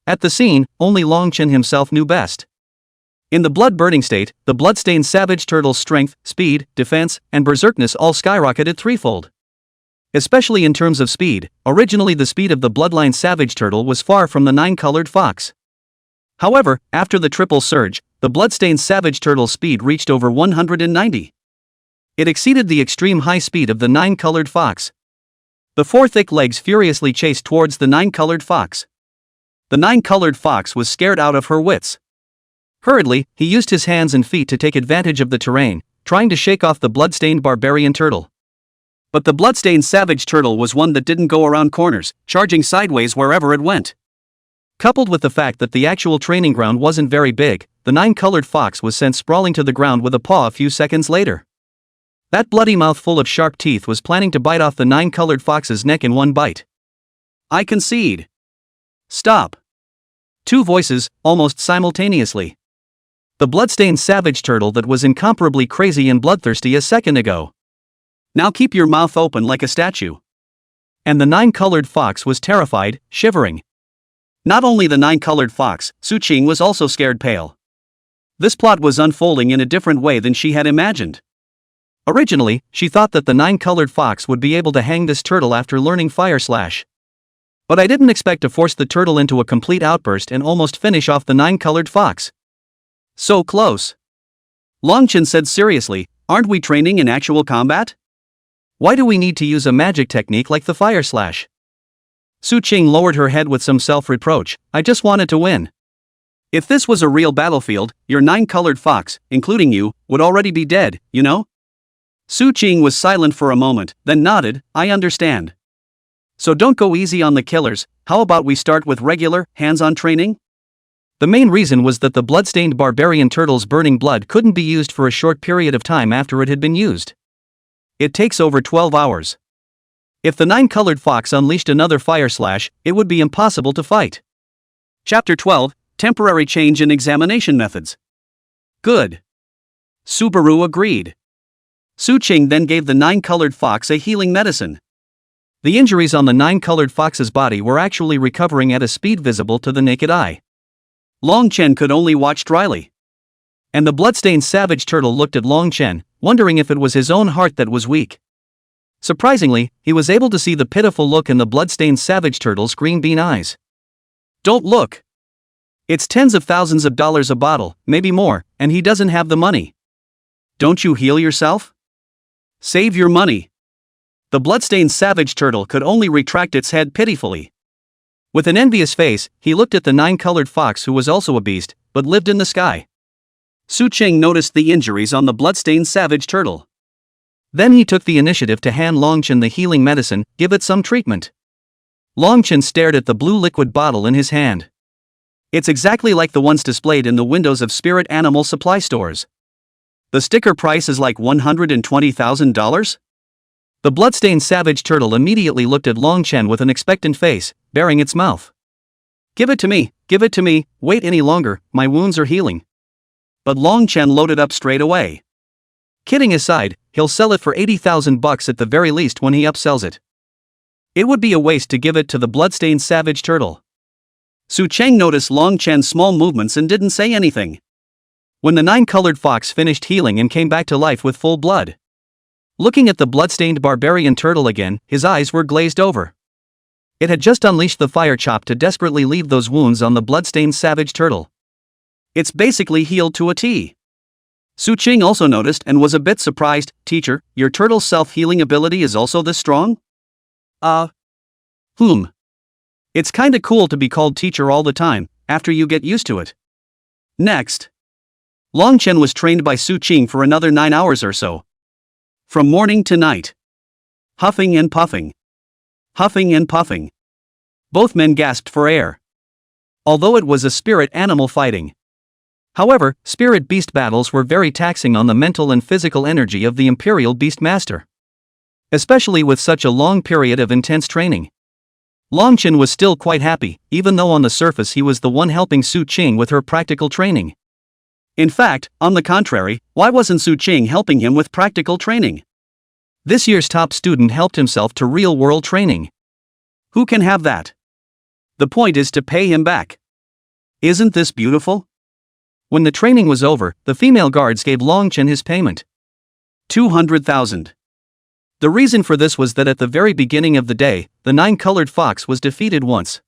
At the scene, only Long Chen himself knew best. In the blood-burning state, the bloodstained savage turtle's strength, speed, defense, and berserkness all skyrocketed threefold. Especially in terms of speed, originally the speed of the bloodline savage turtle was far from the nine-colored fox. However, after the triple surge, the bloodstained savage turtle's speed reached over 190. It exceeded the extreme high speed of the nine-colored fox. The four thick legs furiously chased towards the nine-colored fox. The nine-colored fox was scared out of her wits. Hurriedly, he used his hands and feet to take advantage of the terrain, trying to shake off the bloodstained barbarian turtle. But the bloodstained savage turtle was one that didn't go around corners, charging sideways wherever it went. Coupled with the fact that the actual training ground wasn't very big, the nine-colored fox was sent sprawling to the ground with a paw a few seconds later. That bloody mouth full of sharp teeth was planning to bite off the nine-colored fox's neck in one bite. I concede. Stop. Two voices, almost simultaneously. The bloodstained savage turtle that was incomparably crazy and bloodthirsty a second ago. Now keep your mouth open like a statue. And the nine-colored fox was terrified, shivering. Not only the nine-colored fox, Su Cheng was also scared pale. This plot was unfolding in a different way than she had imagined. Originally, she thought that the nine-colored fox would be able to hang this turtle after learning Fire Slash. But I didn't expect to force the turtle into a complete outburst and almost finish off the nine-colored fox. So close. Long Chen said seriously, aren't we training in actual combat? Why do we need to use a magic technique like the Fire Slash? Su Cheng lowered her head with some self-reproach, I just wanted to win. If this was a real battlefield, your nine-colored fox, including you, would already be dead, you know? Su Cheng was silent for a moment, then nodded, I understand. So don't go easy on the killers, how about we start with regular, hands-on training? The main reason was that the bloodstained barbarian turtle's burning blood couldn't be used for a short period of time after it had been used. It takes over 12 hours. If the nine-colored fox unleashed another Fire Slash, it would be impossible to fight. Chapter 12, Temporary Change in Examination Methods. Good. Subaru agreed. Su Cheng then gave the nine-colored fox a healing medicine. The injuries on the nine-colored fox's body were actually recovering at a speed visible to the naked eye. Long Chen could only watch dryly. And the bloodstained savage turtle looked at Long Chen, wondering if it was his own heart that was weak. Surprisingly, he was able to see the pitiful look in the bloodstained savage turtle's green bean eyes. Don't look. It's tens of thousands of dollars a bottle, maybe more, and he doesn't have the money. Don't you heal yourself? Save your money. The bloodstained savage turtle could only retract its head pitifully. With an envious face, he looked at the nine-colored fox who was also a beast, but lived in the sky. Su Cheng noticed the injuries on the bloodstained savage turtle. Then he took the initiative to hand Long Chen the healing medicine, give it some treatment. Long Chen stared at the blue liquid bottle in his hand. It's exactly like the ones displayed in the windows of spirit animal supply stores. The sticker price is like $120,000? The bloodstained savage turtle immediately looked at Long Chen with an expectant face, baring its mouth. Give it to me, wait any longer, my wounds are healing. But Long Chen loaded up straight away. Kidding aside, he'll sell it for 80,000 bucks at the very least when he upsells it. It would be a waste to give it to the bloodstained savage turtle. Su Cheng noticed Long Chen's small movements and didn't say anything. When the 9-colored fox finished healing and came back to life with full blood. Looking at the bloodstained barbarian turtle again, his eyes were glazed over. It had just unleashed the fire chop to desperately leave those wounds on the bloodstained savage turtle. It's basically healed to a T. Su Cheng also noticed and was a bit surprised. Teacher, your turtle's self-healing ability is also this strong? It's kinda cool to be called teacher all the time, after you get used to it. Next. Long Chen was trained by Su Cheng for another 9 hours or so. From morning to night. Huffing and puffing. Huffing and puffing. Both men gasped for air. Although it was a spirit animal fighting. However, spirit-beast battles were very taxing on the mental and physical energy of the Imperial Beast Master. Especially with such a long period of intense training. Long Chen was still quite happy, even though on the surface he was the one helping Su Cheng with her practical training. In fact, on the contrary, why wasn't Su Cheng helping him with practical training? This year's top student helped himself to real-world training. Who can have that? The point is to pay him back. Isn't this beautiful? When the training was over, the female guards gave Long Chen his payment. 200,000. The reason for this was that at the very beginning of the day, the 9-colored fox was defeated once.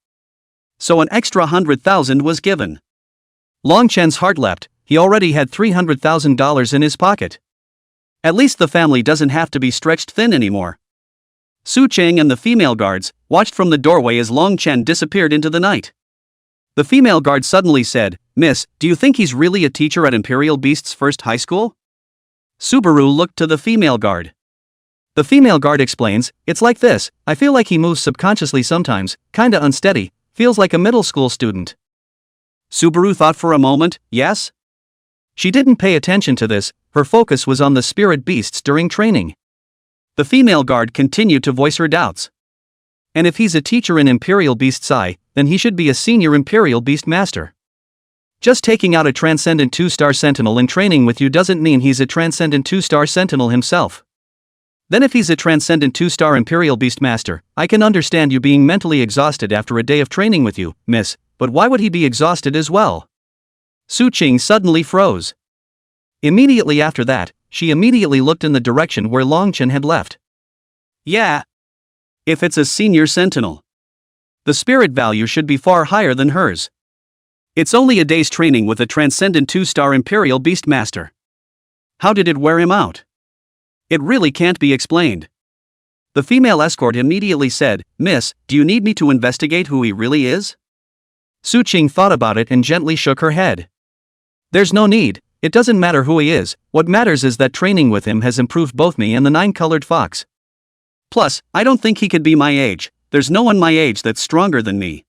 So an extra 100,000 was given. Long Chen's heart leapt, he already had $300,000 in his pocket. At least the family doesn't have to be stretched thin anymore. Su Cheng and the female guards watched from the doorway as Long Chen disappeared into the night. The female guard suddenly said, "Miss, do you think he's really a teacher at Imperial Beast's first high school?" Subaru looked to the female guard. The female guard explains, "It's like this, I feel like he moves subconsciously sometimes, kinda unsteady, feels like a middle school student." Subaru thought for a moment, yes? She didn't pay attention to this, her focus was on the spirit beasts during training. The female guard continued to voice her doubts. And if he's a teacher in Imperial Beast's eye, then he should be a senior Imperial Beast Master. Just taking out a Transcendent 2-star Sentinel in training with you doesn't mean he's a Transcendent 2-star Sentinel himself. Then if he's a Transcendent 2-star Imperial Beast Master, I can understand you being mentally exhausted after a day of training with you, miss, but why would he be exhausted as well? Su Cheng suddenly froze. Immediately after that, she immediately looked in the direction where Long Chen had left. Yeah. If it's a senior Sentinel, the spirit value should be far higher than hers. It's only a day's training with a Transcendent 2-star Imperial Beast Master. How did it wear him out? It really can't be explained. The female escort immediately said, "Miss, do you need me to investigate who he really is?" Su Cheng thought about it and gently shook her head. "There's no need, it doesn't matter who he is, what matters is that training with him has improved both me and the 9-colored fox. Plus, I don't think he could be my age, there's no one my age that's stronger than me.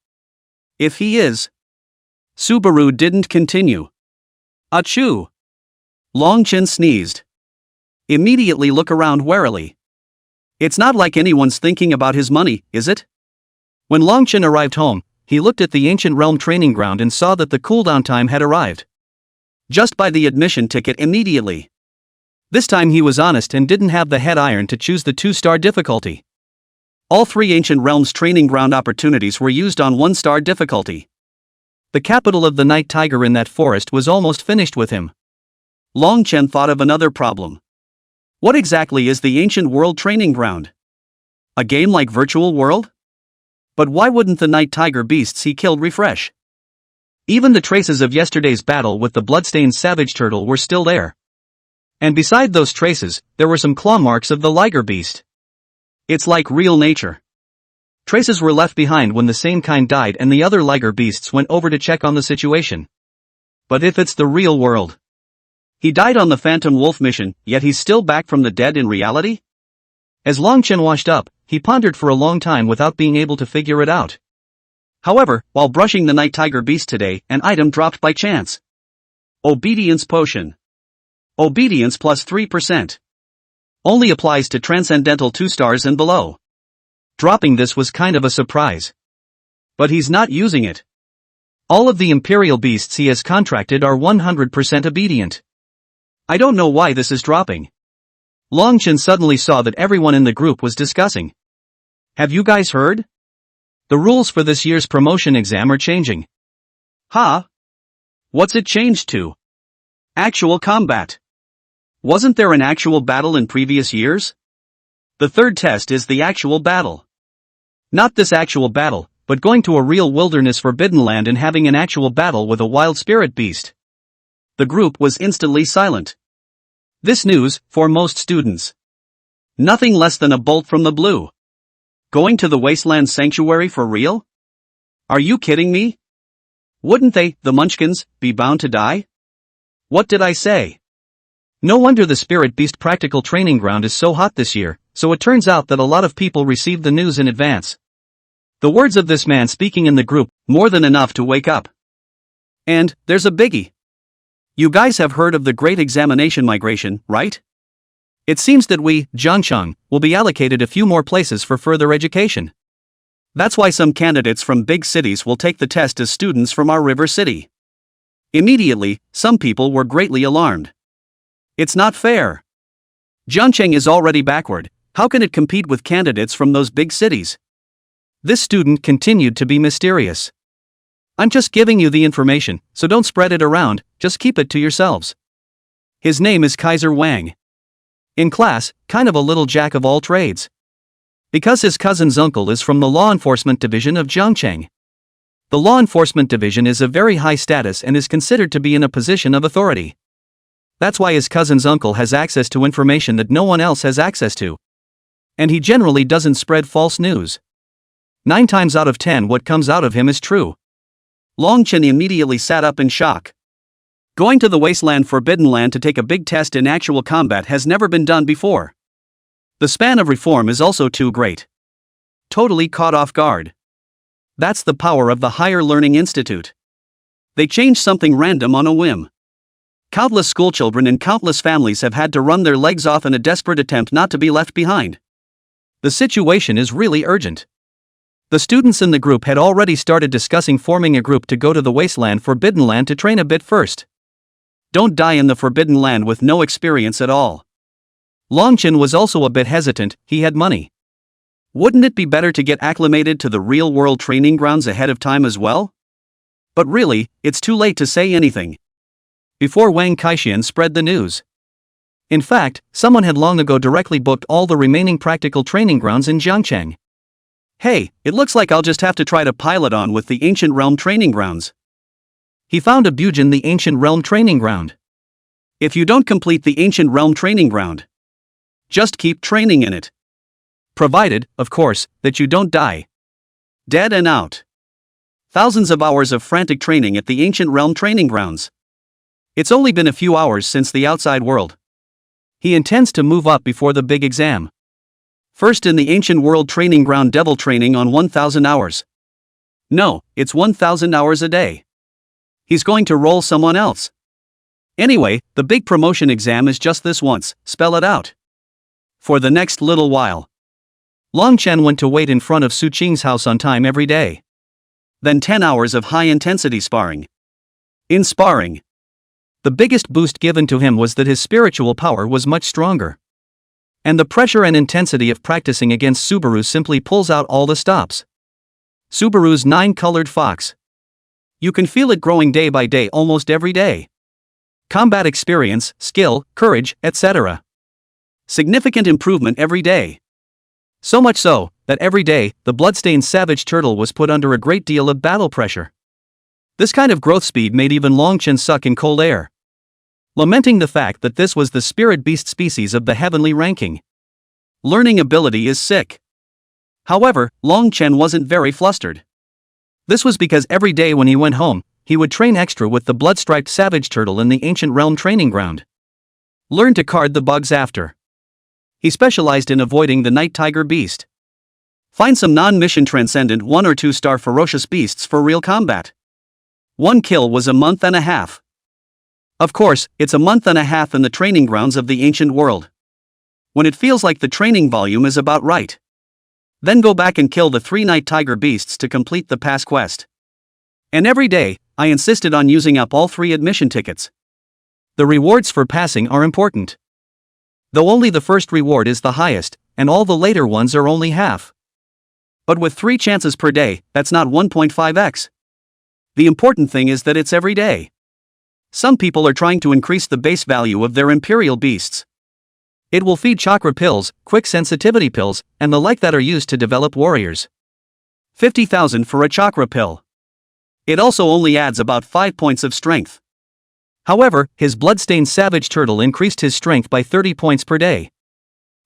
If he is..." Subaru didn't continue. Achoo! Long Chen sneezed. Immediately look around warily. It's not like anyone's thinking about his money, is it? When Long Chen arrived home, he looked at the Ancient Realm training ground and saw that the cooldown time had arrived. Just buy the admission ticket immediately. This time he was honest and didn't have the head iron to choose the 2-star difficulty. All 3 Ancient Realms training ground opportunities were used on 1-star difficulty. The capital of the Night Tiger in that forest was almost finished with him. Long Chen thought of another problem. What exactly is the Ancient World training ground? A game like Virtual World? But why wouldn't the Night Tiger beasts he killed refresh? Even the traces of yesterday's battle with the bloodstained savage turtle were still there. And beside those traces, there were some claw marks of the liger beast. It's like real nature. Traces were left behind when the same kind died and the other liger beasts went over to check on the situation. But if it's the real world? He died on the Phantom Wolf mission, yet he's still back from the dead in reality? As Long Chen washed up, he pondered for a long time without being able to figure it out. However, while brushing the Night Tiger beast today, an item dropped by chance. Obedience Potion. Obedience plus 3%. Only applies to Transcendental 2 stars and below. Dropping this was kind of a surprise. But he's not using it. All of the Imperial beasts he has contracted are 100% obedient. I don't know why this is dropping. Longchen suddenly saw that everyone in the group was discussing. Have you guys heard? The rules for this year's promotion exam are changing. Huh? What's it changed to? Actual combat. Wasn't there an actual battle in previous years? The third test is the actual battle. Not this actual battle, but going to a real wilderness forbidden land and having an actual battle with a wild spirit beast. The group was instantly silent. This news, for most students. Nothing less than a bolt from the blue. Going to the wasteland sanctuary for real? Are you kidding me? Wouldn't they, the Munchkins, be bound to die? What did I say? No wonder the spirit beast practical training ground is so hot this year, so it turns out that a lot of people received the news in advance. The words of this man speaking in the group, more than enough to wake up. And, there's a biggie. You guys have heard of the Great Examination Migration, right? It seems that we, Jiangcheng, will be allocated a few more places for further education. That's why some candidates from big cities will take the test as students from our river city. Immediately, some people were greatly alarmed. It's not fair. Jiangcheng is already backward, how can it compete with candidates from those big cities? This student continued to be mysterious. I'm just giving you the information, so don't spread it around, just keep it to yourselves. His name is Kaiser Wang. In class, kind of a little jack of all trades. Because his cousin's uncle is from the law enforcement division of Jiangcheng. The law enforcement division is of very high status and is considered to be in a position of authority. That's why his cousin's uncle has access to information that no one else has access to. And he generally doesn't spread false news. 9 times out of 10 what comes out of him is true. Longchen immediately sat up in shock. Going to the wasteland forbidden land to take a big test in actual combat has never been done before. The span of reform is also too great. Totally caught off guard. That's the power of the Higher Learning Institute. They changed something random on a whim. Countless schoolchildren and countless families have had to run their legs off in a desperate attempt not to be left behind. The situation is really urgent. The students in the group had already started discussing forming a group to go to the wasteland forbidden land to train a bit first. Don't die in the forbidden land with no experience at all. Longchen was also a bit hesitant, he had money. Wouldn't it be better to get acclimated to the real-world training grounds ahead of time as well? But really, it's too late to say anything. Before Wang Kaixian spread the news. In fact, someone had long ago directly booked all the remaining practical training grounds in Jiangcheng. Hey, it looks like I'll just have to try to pile it on with the Ancient Realm training grounds. He found a Bujin the Ancient Realm training ground. If you don't complete the Ancient Realm training ground, just keep training in it. Provided, of course, that you don't die. Dead and out. Thousands of hours of frantic training at the Ancient Realm training grounds. It's only been a few hours since the outside world. He intends to move up before the big exam. First in the Ancient World training ground devil training on 1000 hours. No, it's 1000 hours a day. He's going to roll someone else. Anyway, the big promotion exam is just this once, spell it out. For the next little while. Longchen went to wait in front of Su Qing's house on time every day. Then 10 hours of high-intensity sparring. In sparring, the biggest boost given to him was that his spiritual power was much stronger. And the pressure and intensity of practicing against Subaru simply pulls out all the stops. Subaru's 9-colored fox. You can feel it growing day by day almost every day. Combat experience, skill, courage, etc. Significant improvement every day. So much so, that every day, the bloodstained savage turtle was put under a great deal of battle pressure. This kind of growth speed made even Longchen suck in cold air. Lamenting the fact that this was the spirit beast species of the heavenly ranking. Learning ability is sick. However, Longchen wasn't very flustered. This was because every day when he went home, he would train extra with the blood-striped savage turtle in the Ancient Realm training ground. Learn to card the bugs after. He specialized in avoiding the night tiger beast. Find some non-mission transcendent 1 or 2 star ferocious beasts for real combat. 1 kill was a month and a half. Of course, it's a month and a half in the training grounds of the ancient world. When it feels like the training volume is about right. Then go back and kill the 3 night tiger beasts to complete the pass quest. And every day, I insisted on using up all 3 admission tickets. The rewards for passing are important. though only the first reward is the highest, and all the later ones are only half. But with 3 chances per day, that's not 1.5x. The important thing is that it's every day. Some people are trying to increase the base value of their imperial beasts. It will feed chakra pills, quick sensitivity pills, and the like that are used to develop warriors. 50,000 for a chakra pill. It also only adds about 5 points of strength. However, his bloodstained savage turtle increased his strength by 30 points per day.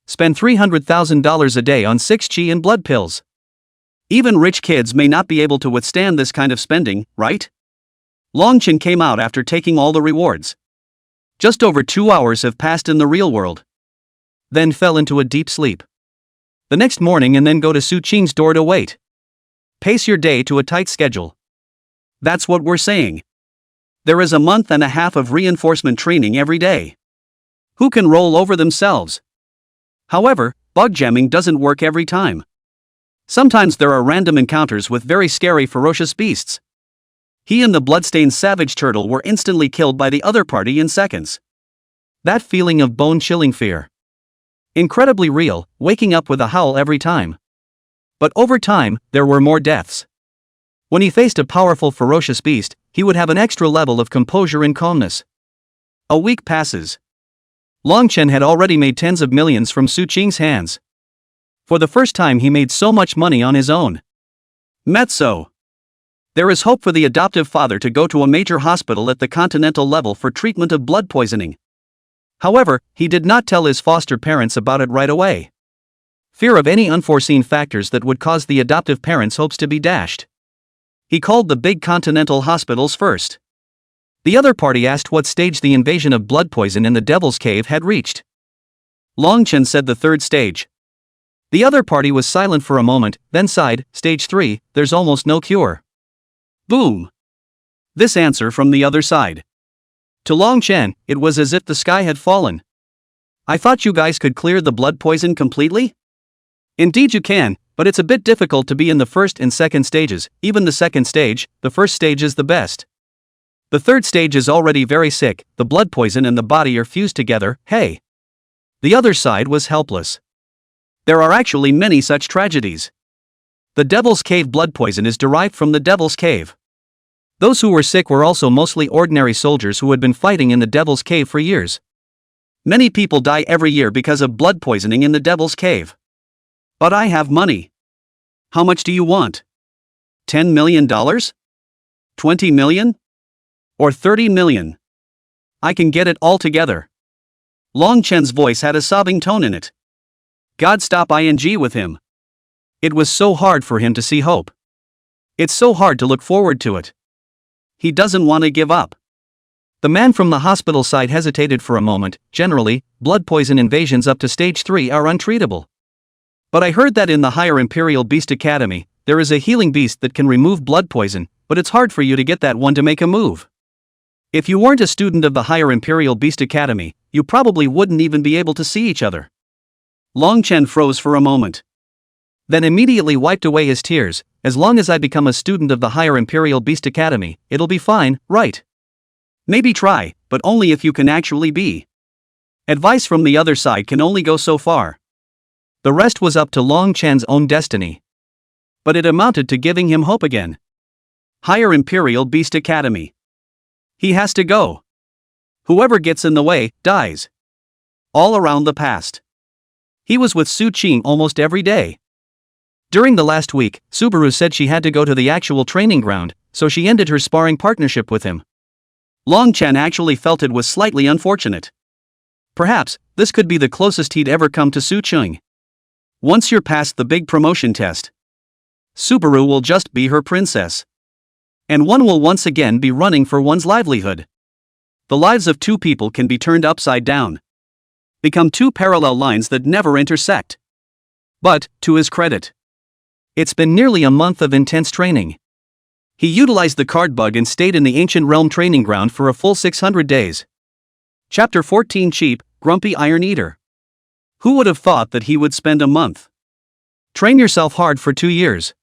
Spend $300,000 a day on 6 chi and blood pills. Even rich kids may not be able to withstand this kind of spending, right? Longchen came out after taking all the rewards. Just over 2 hours have passed in the real world. Then fell into a deep sleep. The next morning and then go to Su Qing's door to wait. Pace your day to a tight schedule. That's what we're saying. There is a month and a half of reinforcement training every day. Who can roll over themselves? However, bug jamming doesn't work every time. Sometimes there are random encounters with very scary ferocious beasts. He and the bloodstained savage turtle were instantly killed by the other party in seconds. That feeling of bone-chilling fear. Incredibly real, waking up with a howl every time. But over time, there were more deaths. When he faced a powerful ferocious beast, he would have an extra level of composure and calmness. A week passes. Longchen had already made tens of millions from Su Qing's hands. For the first time he made so much money on his own. Mezzo. There is hope for the adoptive father to go to a major hospital at the continental level for treatment of blood poisoning. However, he did not tell his foster parents about it right away. Fear of any unforeseen factors that would cause the adoptive parents' hopes to be dashed. He called the big continental hospitals first. The other party asked what stage the invasion of blood poison in the Devil's Cave had reached. Longchen said the 3rd stage. The other party was silent for a moment, then sighed, "Stage 3, there's almost no cure." Boom! This answer from the other side. To Longchen, it was as if the sky had fallen. I thought you guys could clear the blood poison completely? Indeed you can, but it's a bit difficult to be in the 1st and 2nd stages, even the 2nd stage, the 1st stage is the best. The 3rd stage is already very sick, the blood poison and the body are fused together, hey. The other side was helpless. There are actually many such tragedies. The Devil's Cave blood poison is derived from the Devil's Cave. Those who were sick were also mostly ordinary soldiers who had been fighting in the Devil's Cave for years. Many people die every year because of blood poisoning in the Devil's Cave. But I have money. How much do you want? $10 million? $20 million? Or $30 million? I can get it all together. Longchen's voice had a sobbing tone in it. God stop ing with him. It was so hard for him to see hope. It's so hard to look forward to it. He doesn't want to give up. The man from the hospital side hesitated for a moment. Generally, blood poison invasions up to stage 3 are untreatable. But I heard that in the higher Imperial Beast Academy, there is a healing beast that can remove blood poison, but it's hard for you to get that one to make a move. If you weren't a student of the higher Imperial Beast Academy, you probably wouldn't even be able to see each other. Longchen froze for a moment. Then immediately wiped away his tears. As long as I become a student of the higher Imperial Beast Academy, it'll be fine, right? Maybe try, but only if you can actually be. Advice from the other side can only go so far. The rest was up to Longchen's own destiny. But it amounted to giving him hope again. Higher Imperial Beast Academy. He has to go. Whoever gets in the way, dies. All around the past. He was with Su Qing almost every day. During the last week, Subaru said she had to go to the actual training ground, so she ended her sparring partnership with him. Longchen actually felt it was slightly unfortunate. Perhaps, this could be the closest he'd ever come to Su Qing. Once you're past the big promotion test, Subaru will just be her princess. And one will once again be running for one's livelihood. The lives of 2 people can be turned upside down. Become 2 parallel lines that never intersect. But, to his credit, it's been nearly a month of intense training. He utilized the card bug and stayed in the Ancient Realm training ground for a full 600 days. Chapter 14 Cheap, Grumpy Iron Eater. Who would have thought that he would spend a month? Train yourself hard for 2 years.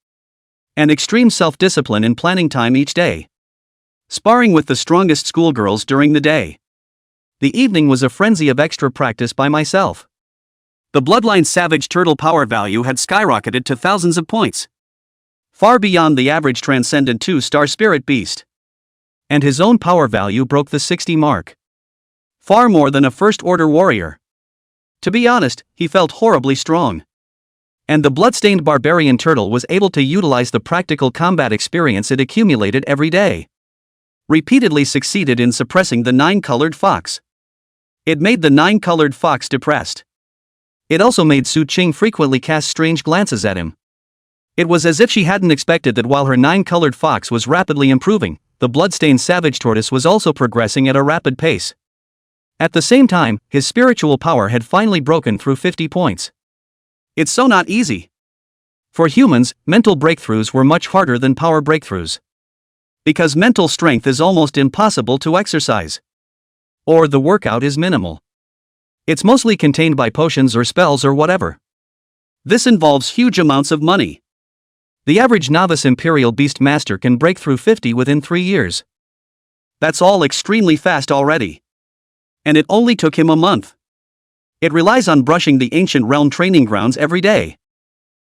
And extreme self-discipline in planning time each day. Sparring with the strongest schoolgirls during the day. The evening was a frenzy of extra practice by myself. The Bloodline Savage Turtle power value had skyrocketed to thousands of points, far beyond the average Transcendent 2-star Spirit Beast. And his own power value broke the 60 mark. Far more than a First-Order warrior. To be honest, he felt horribly strong. And the bloodstained barbarian turtle was able to utilize the practical combat experience it accumulated every day. Repeatedly succeeded in suppressing the 9-colored fox. It made the 9-colored fox depressed. It also made Su Qing frequently cast strange glances at him. It was as if she hadn't expected that while her 9-colored fox was rapidly improving, the bloodstained savage tortoise was also progressing at a rapid pace. At the same time, his spiritual power had finally broken through 50 points. It's so not easy. For humans, mental breakthroughs were much harder than power breakthroughs. Because mental strength is almost impossible to exercise. Or the workout is minimal. It's mostly contained by potions or spells or whatever. This involves huge amounts of money. The average novice Imperial Beast Master can break through 50 within 3 years. That's all extremely fast already. And it only took him a month. It relies on brushing the ancient realm training grounds every day.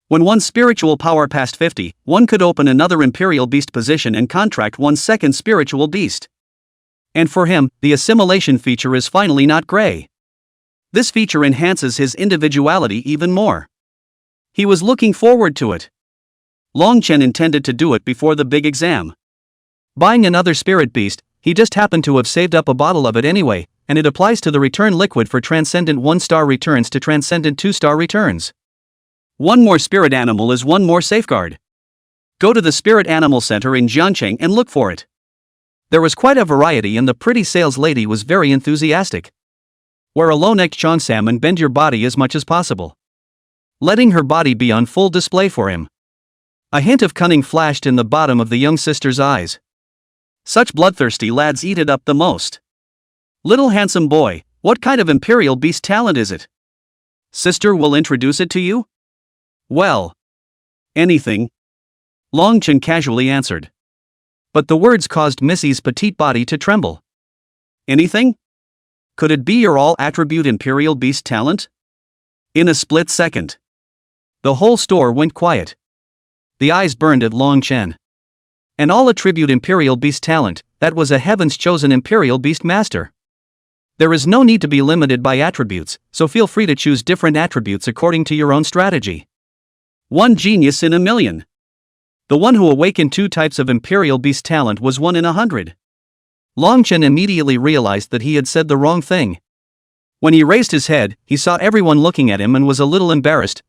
When one's spiritual power passed 50, one could open another Imperial Beast position and contract one's second spiritual beast. And for him, the assimilation feature is finally not gray. This feature enhances his individuality even more. He was looking forward to it. Long Chen intended to do it before the big exam. Buying another spirit beast, he just happened to have saved up a bottle of it anyway, and it applies to the return liquid for Transcendent 1-star returns to Transcendent 2-star returns. One more spirit animal is one more safeguard. Go to the Spirit Animal Center in Jiancheng and look for it. There was quite a variety and the pretty sales lady was very enthusiastic. Wear a low-necked cheongsam and bend your body as much as possible, letting her body be on full display for him. A hint of cunning flashed in the bottom of the young sister's eyes. Such bloodthirsty lads eat it up the most. Little handsome boy, what kind of Imperial Beast talent is it? Sister will introduce it to you? Well, anything. Long Chen casually answered. But the words caused Missy's petite body to tremble. Anything? Could it be your all-attribute Imperial Beast talent? In a split second, the whole store went quiet. The eyes burned at Long Chen. An all-attribute Imperial Beast talent, that was a heaven's chosen Imperial Beast Master. There is no need to be limited by attributes, so feel free to choose different attributes according to your own strategy. One genius in a million. The one who awakened 2 types of Imperial Beast talent was 1 in 100. Long Chen immediately realized that he had said the wrong thing. When he raised his head, he saw everyone looking at him and was a little embarrassed.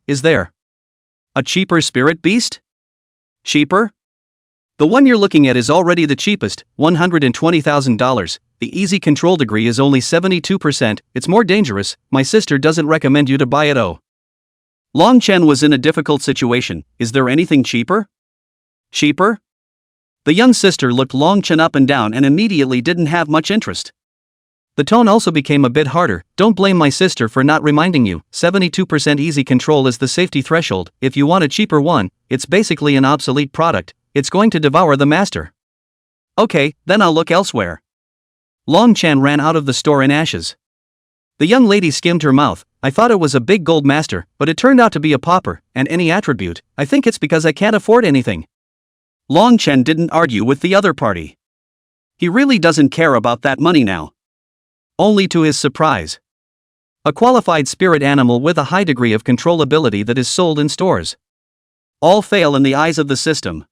Is there a cheaper spirit beast? Cheaper? The one you're looking at is already the cheapest, $120,000. The easy control degree is only 72%, it's more dangerous, my sister doesn't recommend you to buy it. Long Chen was in a difficult situation. Is there anything cheaper? Cheaper? The young sister looked Long Chen up and down and immediately didn't have much interest. The tone also became a bit harder. Don't blame my sister for not reminding you, 72% easy control is the safety threshold. If you want a cheaper one, it's basically an obsolete product, it's going to devour the master. Okay, then I'll look elsewhere. Long Chen ran out of the store in ashes. The young lady skimmed her mouth. I thought it was a big gold master, but it turned out to be a pauper, and any attribute, I think it's because I can't afford anything. Long Chen didn't argue with the other party. He really doesn't care about that money now. Only to his surprise. A qualified spirit animal with a high degree of controllability that is sold in stores. All fail in the eyes of the system.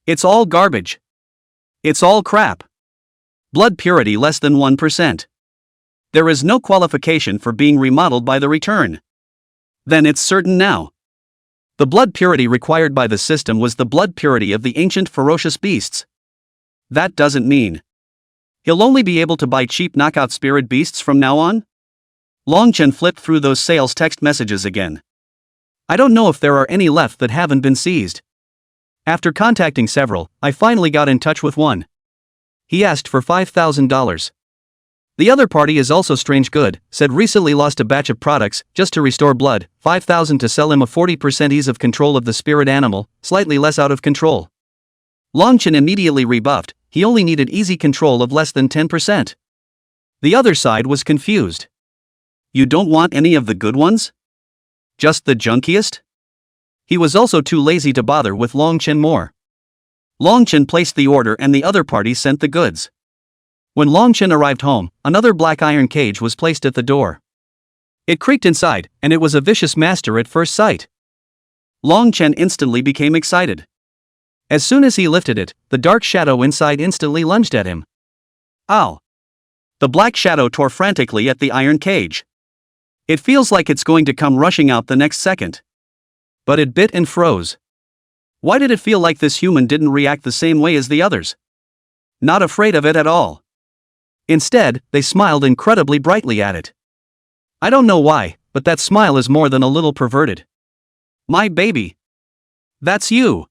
It's all garbage. It's all crap. Blood purity less than 1%. There is no qualification for being remodeled by the return. Then it's certain now. The blood purity required by the system was the blood purity of the ancient ferocious beasts. That doesn't mean he'll only be able to buy cheap knockout spirit beasts from now on? Long Chen flipped through those sales text messages again. I don't know if there are any left that haven't been seized. After contacting several, I finally got in touch with one. He asked for $5,000. The other party is also strange good, said recently lost a batch of products, just to restore blood, $5,000 to sell him a 40% ease of control of the spirit animal, slightly less out of control. Long Chen immediately rebuffed, he only needed easy control of less than 10%. The other side was confused. You don't want any of the good ones? Just the junkiest? He was also too lazy to bother with Longchen more. Longchen placed the order and the other party sent the goods. When Longchen arrived home, another black iron cage was placed at the door. It creaked inside, and it was a vicious master at first sight. Longchen instantly became excited. As soon as he lifted it, the dark shadow inside instantly lunged at him. Ow! The black shadow tore frantically at the iron cage. It feels like it's going to come rushing out the next second. But it bit and froze. Why did it feel like this human didn't react the same way as the others? Not afraid of it at all. Instead, they smiled incredibly brightly at it. I don't know why, but that smile is more than a little perverted. My baby. That's you.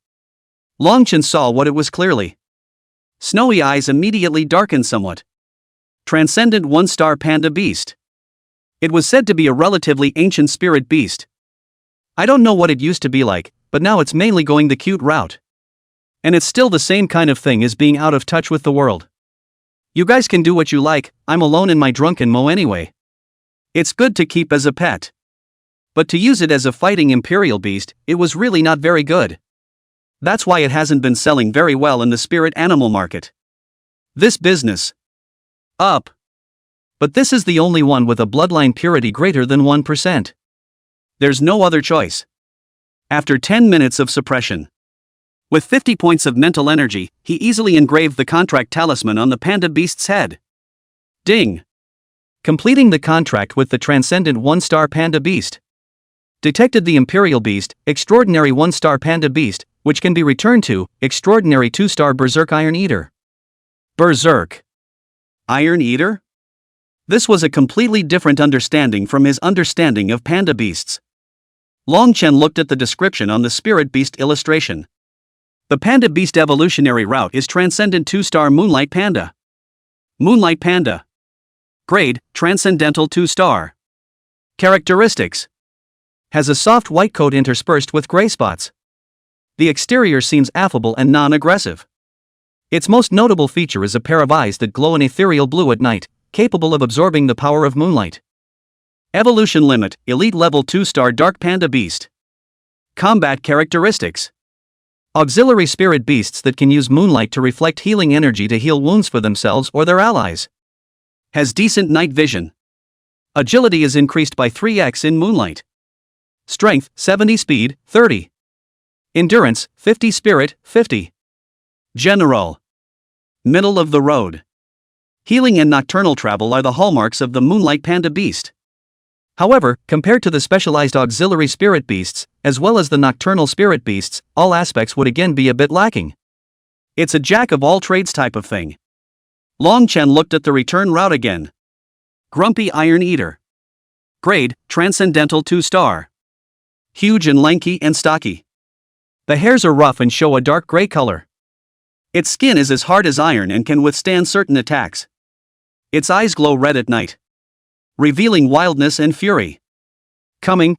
Longchen saw what it was clearly. Snowy eyes immediately darkened somewhat. Transcendent one-star panda beast. It was said to be a relatively ancient spirit beast. I don't know what it used to be like, but now it's mainly going the cute route. And it's still the same kind of thing as being out of touch with the world. You guys can do what you like, I'm alone in my drunken mo anyway. It's good to keep as a pet. But to use it as a fighting imperial beast, it was really not very good. That's why it hasn't been selling very well in the spirit animal market. This business. Up. But this is the only one with a bloodline purity greater than 1%. There's no other choice. After 10 minutes of suppression. With 50 points of mental energy, he easily engraved the contract talisman on the panda beast's head. Ding! Completing the contract with the transcendent one-star panda beast. Detected the imperial beast, extraordinary one-star panda beast, which can be returned to, extraordinary 2-star berserk iron eater. Berserk. Iron eater? This was a completely different understanding from his understanding of panda beasts. Longchen looked at the description on the spirit beast illustration. The panda beast evolutionary route is transcendent 2-star moonlight panda. Moonlight panda. Grade, transcendental 2-star. Characteristics. Has a soft white coat interspersed with gray spots. The exterior seems affable and non-aggressive. Its most notable feature is a pair of eyes that glow an ethereal blue at night, capable of absorbing the power of moonlight. Evolution limit, elite level 2-star dark panda beast. Combat characteristics. Auxiliary spirit beasts that can use moonlight to reflect healing energy to heal wounds for themselves or their allies. Has decent night vision. Agility is increased by 3x in moonlight. Strength, 70 speed, 30. Endurance, 50 spirit, 50. General. Middle of the road. Healing and nocturnal travel are the hallmarks of the moonlight panda beast. However, compared to the specialized auxiliary spirit beasts, as well as the nocturnal spirit beasts, all aspects would again be a bit lacking. It's a jack-of-all-trades type of thing. Longchen looked at the return route again. Grumpy Iron Eater. Grade, Transcendental 2-star. Huge and lanky and stocky. The hairs are rough and show a dark gray color. Its skin is as hard as iron and can withstand certain attacks. Its eyes glow red at night, revealing wildness and fury. Coming.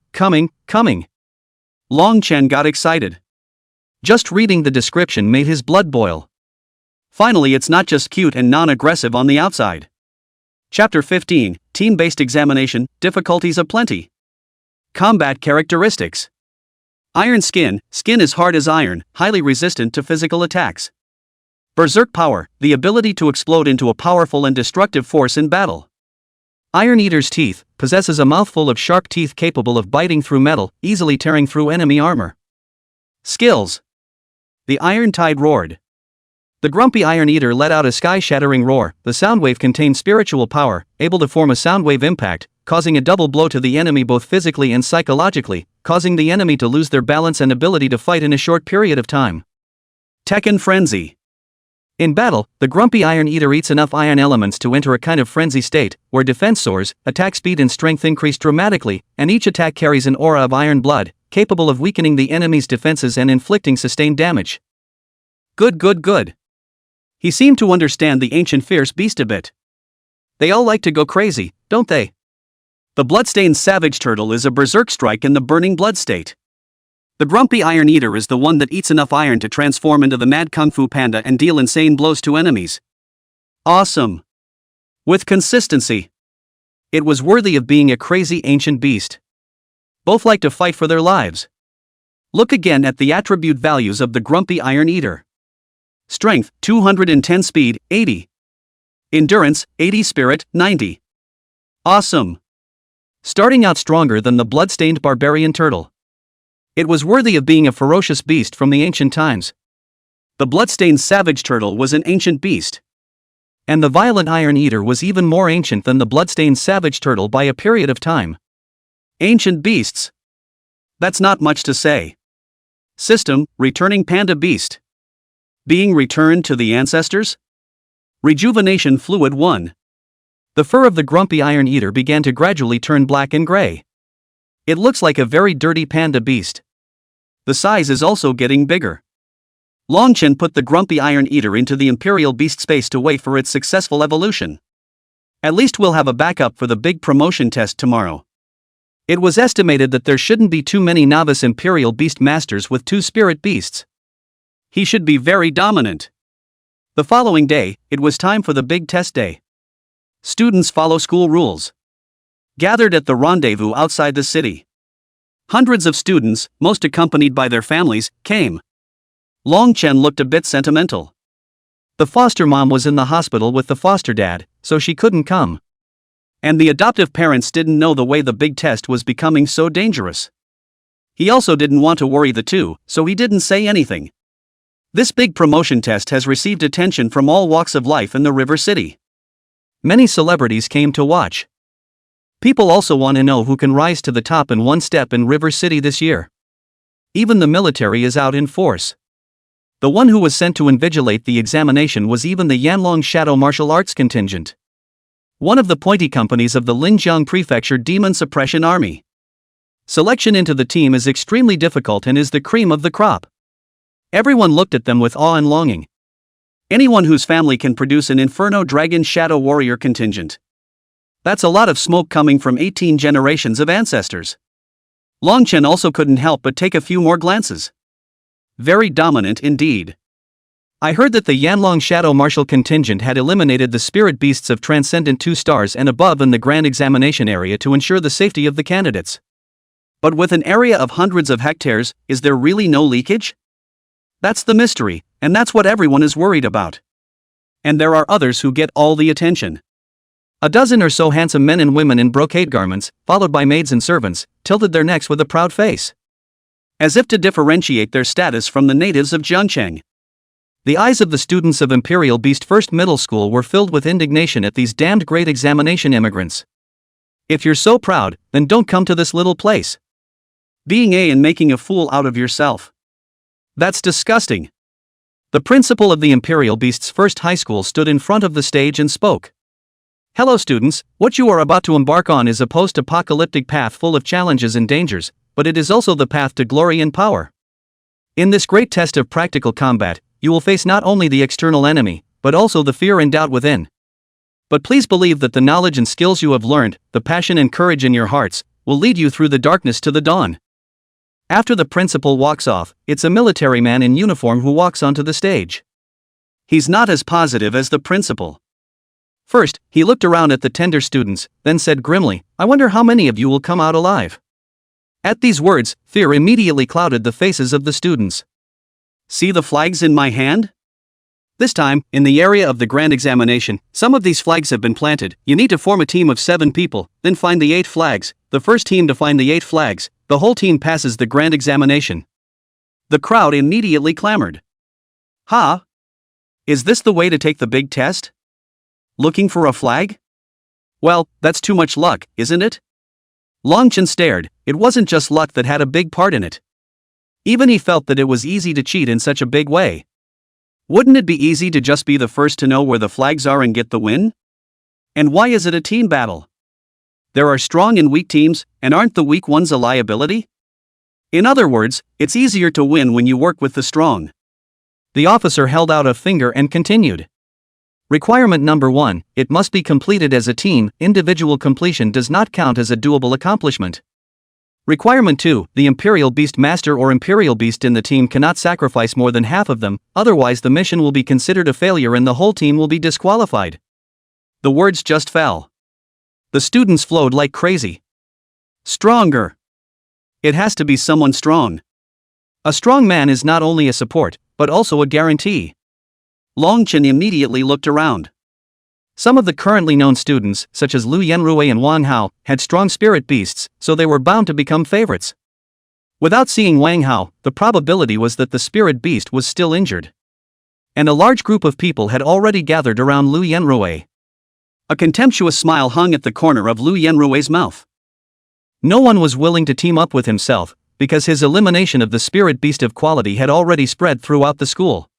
Longchen got excited. Just reading the description made his blood boil. Finally, it's not just cute and non-aggressive on the outside. Chapter 15, Team-Based Examination, Difficulties Aplenty. Combat Characteristics. Iron skin, skin is hard as iron, highly resistant to physical attacks. Berserk power, the ability to explode into a powerful and destructive force in battle. Iron Eater's teeth, possesses a mouthful of sharp teeth capable of biting through metal, easily tearing through enemy armor. Skills. The Iron Tide roared. The grumpy Iron Eater let out a sky-shattering roar. The sound wave contained spiritual power, able to form a sound wave impact, causing a double blow to the enemy both physically and psychologically, causing the enemy to lose their balance and ability to fight in a short period of time. Tekken Frenzy. In battle, the grumpy Iron Eater eats enough iron elements to enter a kind of frenzy state, where defense soars, attack speed and strength increase dramatically, and each attack carries an aura of iron blood, capable of weakening the enemy's defenses and inflicting sustained damage. Good. He seemed to understand the ancient fierce beast a bit. They all like to go crazy, don't they? The bloodstained savage turtle is a berserk strike in the burning blood state. The grumpy Iron Eater is the one that eats enough iron to transform into the mad kung fu panda and deal insane blows to enemies. Awesome. With consistency. It was worthy of being a crazy ancient beast. Both like to fight for their lives. Look again at the attribute values of the grumpy Iron Eater. Strength, 210, speed, 80. Endurance, 80, spirit, 90. Awesome. Starting out stronger than the blood-stained barbarian turtle. It was worthy of being a ferocious beast from the ancient times. The blood-stained savage turtle was an ancient beast. And the violent Iron Eater was even more ancient than the blood-stained savage turtle by a period of time. Ancient beasts. That's not much to say. System, returning panda beast. Being returned to the ancestors? Rejuvenation fluid 1. The fur of the grumpy Iron Eater began to gradually turn black and gray. It looks like a very dirty panda beast. The size is also getting bigger. Longchen put the grumpy Iron Eater into the Imperial Beast space to wait for its successful evolution. At least we'll have a backup for the big promotion test tomorrow. It was estimated that there shouldn't be too many novice Imperial Beast masters with 2 spirit beasts. He should be very dominant. The following day, it was time for the big test day. Students follow school rules. Gathered at the rendezvous outside the city. Hundreds of students, most accompanied by their families, came. Longchen looked a bit sentimental. The foster mom was in the hospital with the foster dad, so she couldn't come. And the adoptive parents didn't know the way the big test was becoming so dangerous. He also didn't want to worry the two, so he didn't say anything. This big promotion test has received attention from all walks of life in the River City. Many celebrities came to watch. People also want to know who can rise to the top in one step in River City this year. Even the military is out in force. The one who was sent to invigilate the examination was even the Yanlong Shadow Martial Arts contingent. One of the pointy companies of the Linjiang Prefecture Demon Suppression Army. Selection into the team is extremely difficult and is the cream of the crop. Everyone looked at them with awe and longing. Anyone whose family can produce an Inferno Dragon Shadow Warrior contingent. That's a lot of smoke coming from 18 generations of ancestors. Longchen also couldn't help but take a few more glances. Very dominant indeed. I heard that the Yanlong Shadow Martial contingent had eliminated the spirit beasts of Transcendent 2 stars and above in the grand examination area to ensure the safety of the candidates. But with an area of hundreds of hectares, is there really no leakage? That's the mystery, and that's what everyone is worried about. And there are others who get all the attention. A dozen or so handsome men and women in brocade garments, followed by maids and servants, tilted their necks with a proud face. As if to differentiate their status from the natives of Jiangcheng. The eyes of the students of Imperial Beast First Middle School were filled with indignation at these damned great examination immigrants. If you're so proud, then don't come to this little place. Being A and making a fool out of yourself. That's disgusting. The principal of the Imperial Beast's First High School stood in front of the stage and spoke. Hello students, what you are about to embark on is a post-apocalyptic path full of challenges and dangers, but it is also the path to glory and power. In this great test of practical combat, you will face not only the external enemy, but also the fear and doubt within. But please believe that the knowledge and skills you have learned, the passion and courage in your hearts, will lead you through the darkness to the dawn. After the principal walks off, it's a military man in uniform who walks onto the stage. He's not as positive as the principal. First, he looked around at the tender students, then said grimly, "I wonder how many of you will come out alive." At these words, fear immediately clouded the faces of the students. See the flags in my hand? This time, in the area of the grand examination, some of these flags have been planted. You need to form a team of 7 people, then find the 8 flags. The first team to find the 8 flags, the whole team passes the grand examination. The crowd immediately clamored. Huh? Is this the way to take the big test? Looking for a flag? Well, that's too much luck, isn't it? Longchen stared. It wasn't just luck that had a big part in it. Even he felt that it was easy to cheat in such a big way. Wouldn't it be easy to just be the first to know where the flags are and get the win? And why is it a team battle? There are strong and weak teams, and aren't the weak ones a liability? In other words, it's easier to win when you work with the strong. The officer held out a finger and continued. Requirement number 1, it must be completed as a team. Individual completion does not count as a doable accomplishment. Requirement 2, the Imperial Beast Master or Imperial Beast in the team cannot sacrifice more than half of them, otherwise the mission will be considered a failure and the whole team will be disqualified. The words just fell. The students flowed like crazy. Stronger. It has to be someone strong. A strong man is not only a support, but also a guarantee. Longchen immediately looked around. Some of the currently known students, such as Lu Yenrui and Wang Hao, had strong spirit beasts, so they were bound to become favorites. Without seeing Wang Hao, the probability was that the spirit beast was still injured. And a large group of people had already gathered around Lu Yenrui. A contemptuous smile hung at the corner of Lu Yenrui's mouth. No one was willing to team up with himself, because his elimination of the spirit beast of quality had already spread throughout the school.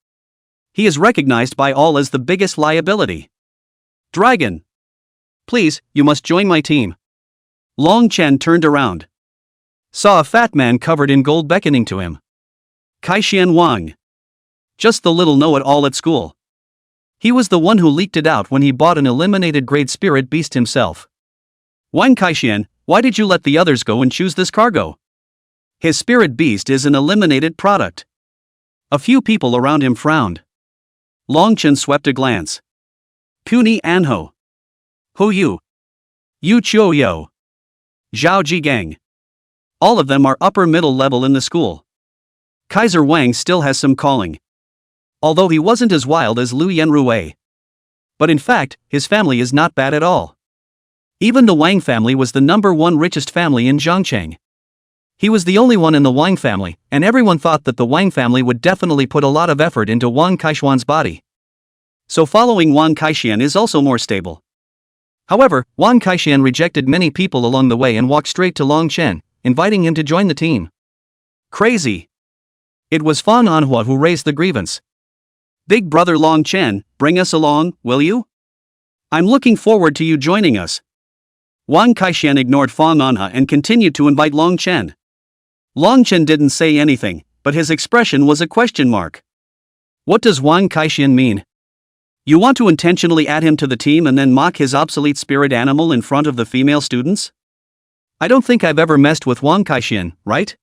He is recognized by all as the biggest liability. Dragon! Please, you must join my team. Long Chen turned around. Saw a fat man covered in gold beckoning to him. Kaixian Wang. Just the little know-it-all at school. He was the one who leaked it out when he bought an eliminated grade spirit beast himself. Wang Kaixian, why did you let the others go and choose this cargo? His spirit beast is an eliminated product. A few people around him frowned. Longchen swept a glance. Puni Anho. Hu Yu. Yu Chuo Yo. Zhao Jigang. All of them are upper middle level in the school. Kaiser Wang still has some calling. Although he wasn't as wild as Lu Yenrui. But in fact, his family is not bad at all. Even the Wang family was the #1 richest family in Zhongcheng. He was the only one in the Wang family, and everyone thought that the Wang family would definitely put a lot of effort into Wang Kaishuan's body. So following Wang Kaixian is also more stable. However, Wang Kaixian rejected many people along the way and walked straight to Long Chen, inviting him to join the team. Crazy. It was Fang Anhua who raised the grievance. Big brother Long Chen, bring us along, will you? I'm looking forward to you joining us. Wang Kaixian ignored Fang Anhua and continued to invite Long Chen. Long Chen didn't say anything, but his expression was a question mark. What does Wang Kaixian mean? You want to intentionally add him to the team and then mock his obsolete spirit animal in front of the female students? I don't think I've ever messed with Wang Kaixian, right?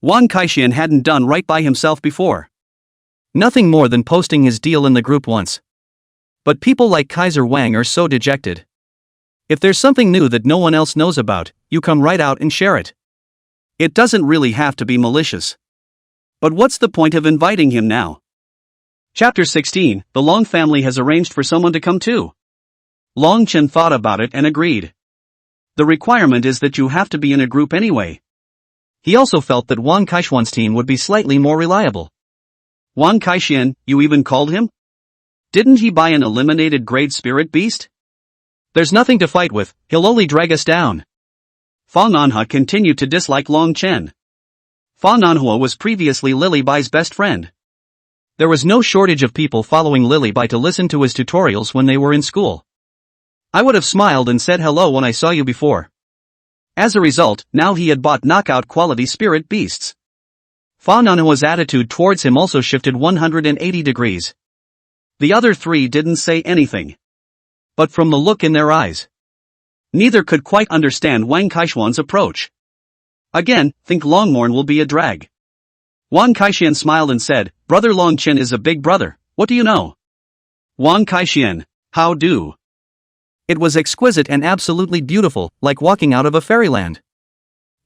Wang Kaixian hadn't done right by himself before. Nothing more than posting his deal in the group once. But people like Kaiser Wang are so dejected. If there's something new that no one else knows about, you come right out and share it. It doesn't really have to be malicious. But what's the point of inviting him now? Chapter 16, the Long family has arranged for someone to come too. Long Chen thought about it and agreed. The requirement is that you have to be in a group anyway. He also felt that Wang Kaishuan's team would be slightly more reliable. Wang Kaixian, you even called him? Didn't he buy an eliminated grade spirit beast? There's nothing to fight with, he'll only drag us down. Fang Anhua continued to dislike Long Chen. Fang Anhua was previously Lily Bai's best friend. There was no shortage of people following Lily Bai to listen to his tutorials when they were in school. I would have smiled and said hello when I saw you before. As a result, now he had bought knockout quality spirit beasts. Fang Anhua's attitude towards him also shifted 180 degrees. The other three didn't say anything. But from the look in their eyes, neither could quite understand Wang Kaishuan's approach. Again, think Longmorn will be a drag. Wang Kaixian smiled and said, Brother Long Chen is a big brother, what do you know? Wang Kaixian, how do? It was exquisite and absolutely beautiful, like walking out of a fairyland.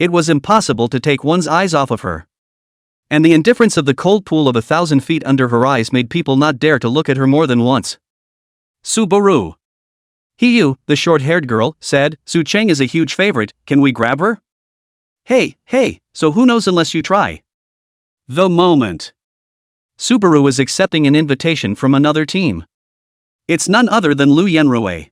It was impossible to take one's eyes off of her. And the indifference of the cold pool of 1,000 feet under her eyes made people not dare to look at her more than once. Subaru. Hiyu, the short-haired girl, said, Su Cheng is a huge favorite, can we grab her? Hey, so who knows unless you try? The moment. Subaru is accepting an invitation from another team. It's none other than Lu Yenrui.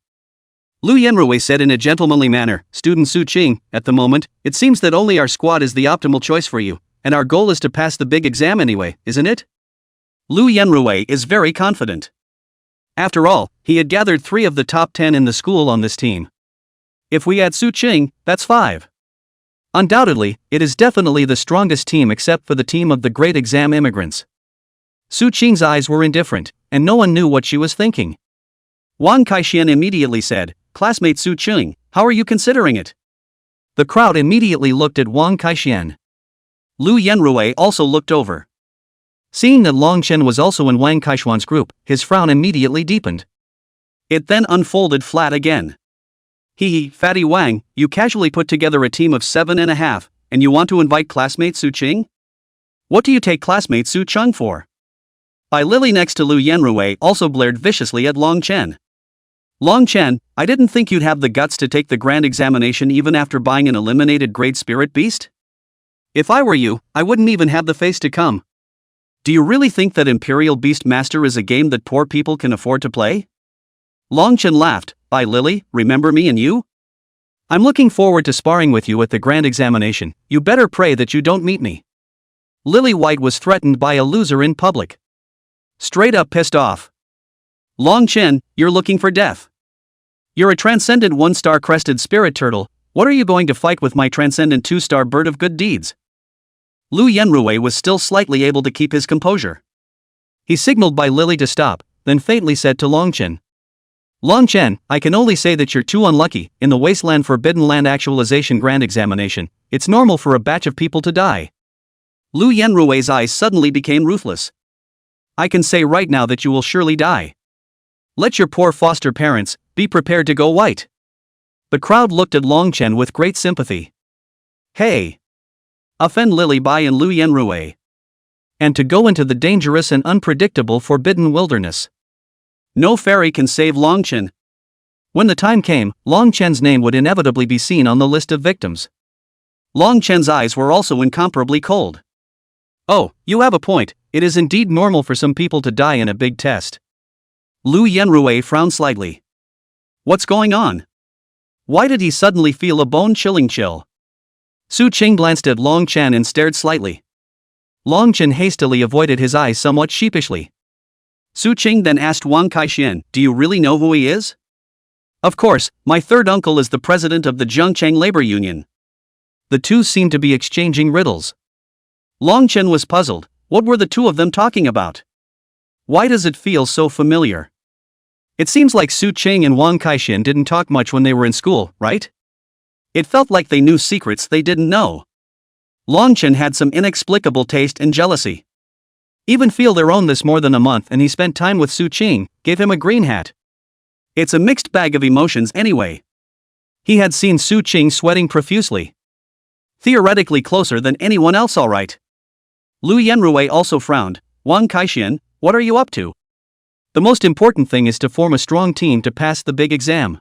Lu Yenrui said in a gentlemanly manner, Student Su Qing, at the moment, it seems that only our squad is the optimal choice for you, and our goal is to pass the big exam anyway, isn't it? Lu Yenrui is very confident. After all, he had gathered 3 of the top 10 in the school on this team. If we add Su Qing, that's 5. Undoubtedly, it is definitely the strongest team except for the team of the great exam immigrants. Su Qing's eyes were indifferent, and no one knew what she was thinking. Wang Kaixian immediately said, Classmate Su Qing, how are you considering it? The crowd immediately looked at Wang Kaixian. Lu Yenrui also looked over. Seeing that Long Chen was also in Wang Kaishuan's group, his frown immediately deepened. It then unfolded flat again. Hee, Fatty Wang, you casually put together a team of 7.5, and you want to invite classmate Su Qing? What do you take classmate Su Chung for? Bai Lily next to Lu Yanrui also blared viciously at Long Chen. Long Chen, I didn't think you'd have the guts to take the grand examination even after buying an eliminated Great Spirit Beast? If I were you, I wouldn't even have the face to come. Do you really think that Imperial Beast Master is a game that poor people can afford to play? Long Chen laughed. Bai Lily, remember me and you? I'm looking forward to sparring with you at the grand examination. You better pray that you don't meet me. Lily White was threatened by a loser in public. Straight up pissed off. Long Chen, you're looking for death. You're a transcendent 1-star crested spirit turtle. What are you going to fight with my transcendent 2-star bird of good deeds? Lu Yanrui was still slightly able to keep his composure. He signaled Bai Lily to stop, then faintly said to Long Chen. Long Chen, I can only say that you're too unlucky. In the Wasteland Forbidden Land Actualization Grand Examination, it's normal for a batch of people to die. Lu Yanrui's eyes suddenly became ruthless. I can say right now that you will surely die. Let your poor foster parents be prepared to go white. The crowd looked at Long Chen with great sympathy. Hey! Offend Lily Bai and Lu Yanrui. And to go into the dangerous and unpredictable forbidden wilderness. No fairy can save Long Chen. When the time came, Long Chen's name would inevitably be seen on the list of victims. Long Chen's eyes were also incomparably cold. Oh, you have a point, it is indeed normal for some people to die in a big test. Lu Yanrui frowned slightly. What's going on? Why did he suddenly feel a bone-chilling chill? Su Qing glanced at Long Chen and stared slightly. Long Chen hastily avoided his eyes somewhat sheepishly. Su Qing then asked Wang Kaixian, do you really know who he is? Of course, my third uncle is the president of the Zhengcheng Labor Union. The two seemed to be exchanging riddles. Long Chen was puzzled. What were the two of them talking about? Why does it feel so familiar? It seems like Su Qing and Wang Kaixian didn't talk much when they were in school, right? It felt like they knew secrets they didn't know. Long Chen had some inexplicable taste and jealousy. Even feel their own this more than a month and he spent time with Su Qing, gave him a green hat. It's a mixed bag of emotions anyway. He had seen Su Qing sweating profusely. Theoretically closer than anyone else, alright. Lu Yanrui also frowned. Wang Kaixian, what are you up to? The most important thing is to form a strong team to pass the big exam.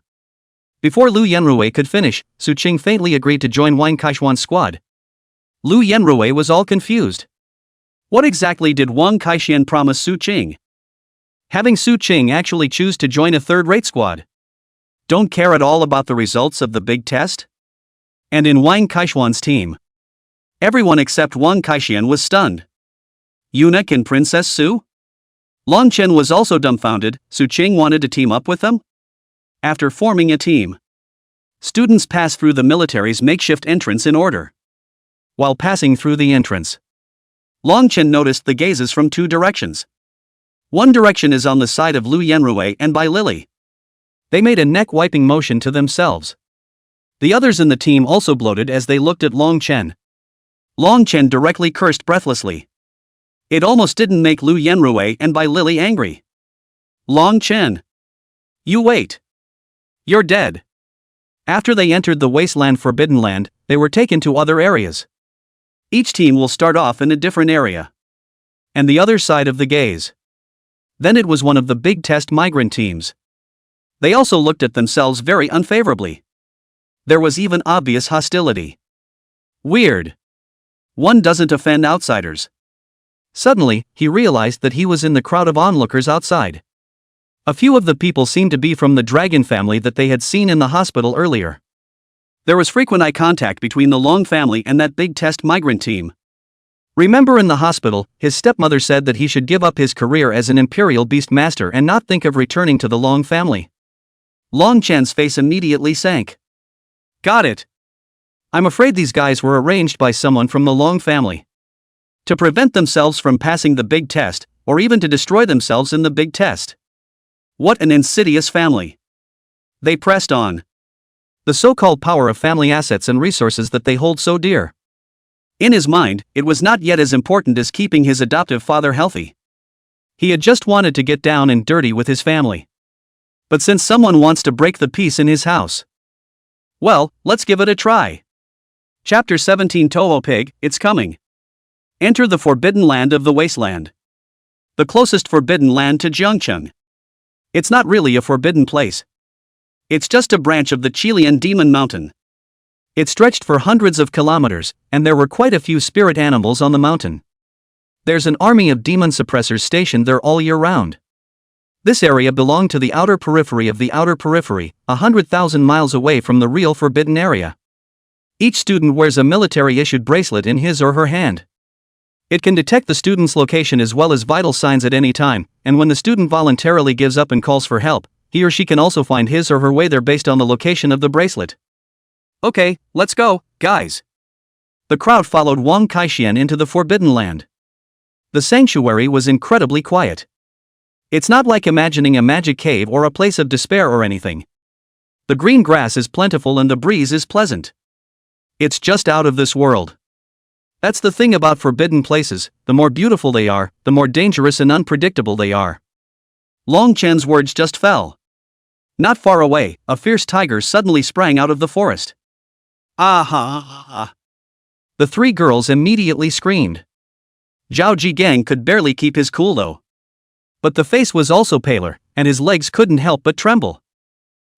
Before Lu Yanrui could finish, Su Qing faintly agreed to join Wang Kaixian's squad. Lu Yanrui was all confused. What exactly did Wang Kaixian promise Su Qing? Having Su Qing actually choose to join a third-rate squad? Don't care at all about the results of the big test? And in Wang Kaixian's team, everyone except Wang Kaixian was stunned. Eunuch and Princess Su? Long Chen was also dumbfounded. Su Qing wanted to team up with them? After forming a team, students pass through the military's makeshift entrance in order. While passing through the entrance, Long Chen noticed the gazes from two directions. One direction is on the side of Lu Yanrui and Bai Lily. They made a neck-wiping motion to themselves. The others in the team also bloated as they looked at Long Chen. Long Chen directly cursed breathlessly. It almost didn't make Lu Yanrui and Bai Lily angry. Long Chen. You wait. You're dead. After they entered the Wasteland Forbidden Land, they were taken to other areas. Each team will start off in a different area. And the other side of the gaze. Then it was one of the big test migrant teams. They also looked at themselves very unfavorably. There was even obvious hostility. Weird. One doesn't offend outsiders. Suddenly, he realized that he was in the crowd of onlookers outside. A few of the people seemed to be from the dragon family that they had seen in the hospital earlier. There was frequent eye contact between the Long family and that big test migrant team. Remember in the hospital, his stepmother said that he should give up his career as an Imperial Beast Master and not think of returning to the Long family. Long Chen's face immediately sank. Got it. I'm afraid these guys were arranged by someone from the Long family. To prevent themselves from passing the big test, or even to destroy themselves in the big test. What an insidious family. They pressed on. The so-called power of family assets and resources that they hold so dear. In his mind, it was not yet as important as keeping his adoptive father healthy. He had just wanted to get down and dirty with his family. But since someone wants to break the peace in his house, well, let's give it a try. Chapter 17 Toho Pig, it's coming. Enter the forbidden land of the wasteland. The closest forbidden land to Jiangcheng. It's not really a forbidden place. It's just a branch of the Chilean Demon Mountain. It stretched for hundreds of kilometers, and there were quite a few spirit animals on the mountain. There's an army of demon suppressors stationed there all year round. This area belonged to the outer periphery of the outer periphery, 100,000 miles away from the real forbidden area. Each student wears a military-issued bracelet in his or her hand. It can detect the student's location as well as vital signs at any time, and when the student voluntarily gives up and calls for help, he or she can also find his or her way there based on the location of the bracelet. Okay, let's go, guys. The crowd followed Wang Kaixian into the Forbidden Land. The sanctuary was incredibly quiet. It's not like imagining a magic cave or a place of despair or anything. The green grass is plentiful and the breeze is pleasant. It's just out of this world. That's the thing about forbidden places, the more beautiful they are, the more dangerous and unpredictable they are. Long Chen's words just fell. Not far away, a fierce tiger suddenly sprang out of the forest. Ah! The three girls immediately screamed. Zhao Jigang could barely keep his cool though. But the face was also paler, and his legs couldn't help but tremble.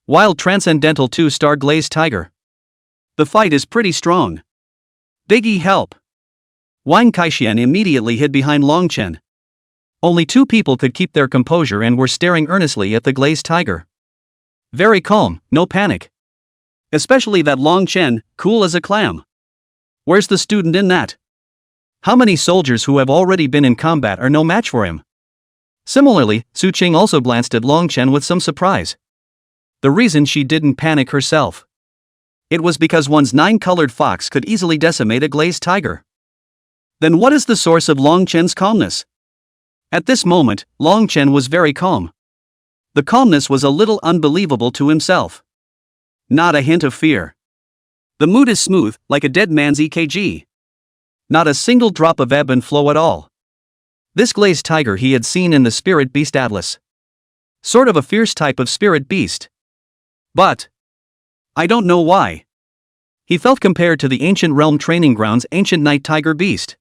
Wild Transcendental 2-star Glazed Tiger. The fight is pretty strong. Biggie, help! Wang Kaixian immediately hid behind Long Chen. Only two people could keep their composure and were staring earnestly at the Glazed Tiger. Very calm, no panic. Especially that Long Chen, cool as a clam. Where's the student in that? How many soldiers who have already been in combat are no match for him? Similarly, Su Qing also glanced at Long Chen with some surprise. The reason she didn't panic herself. It was because one's 9-colored fox could easily decimate a glazed tiger. Then what is the source of Long Chen's calmness? At this moment, Long Chen was very calm. The calmness was a little unbelievable to himself. Not a hint of fear. The mood is smooth, like a dead man's EKG. Not a single drop of ebb and flow at all. This glazed tiger he had seen in the Spirit Beast Atlas. Sort of a fierce type of spirit beast. But I don't know why. He felt compared to the Ancient Realm Training Grounds Ancient Night Tiger Beast.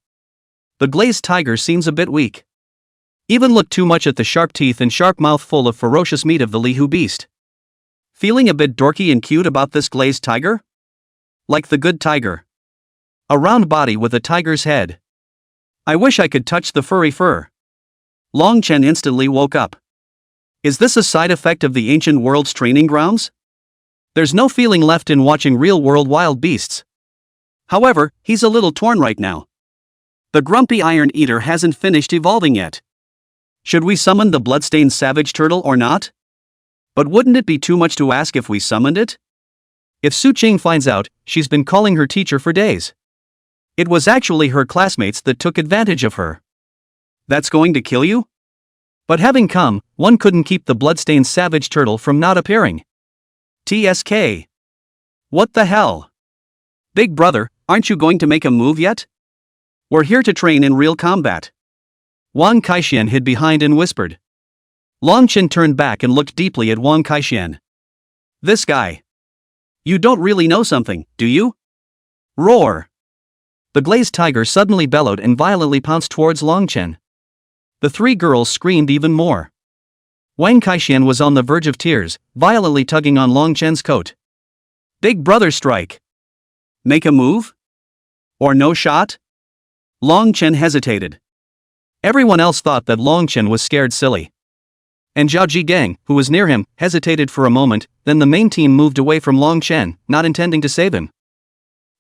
The glazed tiger seems a bit weak. Even looked too much at the sharp teeth and sharp mouth full of ferocious meat of the Lihu beast. Feeling a bit dorky and cute about this glazed tiger? Like the good tiger. A round body with a tiger's head. I wish I could touch the furry fur. Long Chen instantly woke up. Is this a side effect of the ancient world's training grounds? There's no feeling left in watching real-world wild beasts. However, he's a little torn right now. The grumpy Iron Eater hasn't finished evolving yet. Should we summon the bloodstained savage turtle or not? But wouldn't it be too much to ask if we summoned it? If Su Qing finds out, she's been calling her teacher for days. It was actually her classmates that took advantage of her. That's going to kill you? But having come, one couldn't keep the bloodstained savage turtle from not appearing. TSK. What the hell? Big brother, aren't you going to make a move yet? We're here to train in real combat. Wang Kaixian hid behind and whispered. Long Chen turned back and looked deeply at Wang Kaixian. This guy. You don't really know something, do you? Roar. The glazed tiger suddenly bellowed and violently pounced towards Long Chen. The three girls screamed even more. Wang Kaixian was on the verge of tears, violently tugging on Long Chen's coat. Big brother strike. Make a move? Or no shot? Long Chen hesitated. Everyone else thought that Long Chen was scared silly. And Zhao Jigang, who was near him, hesitated for a moment, then the main team moved away from Long Chen, not intending to save him.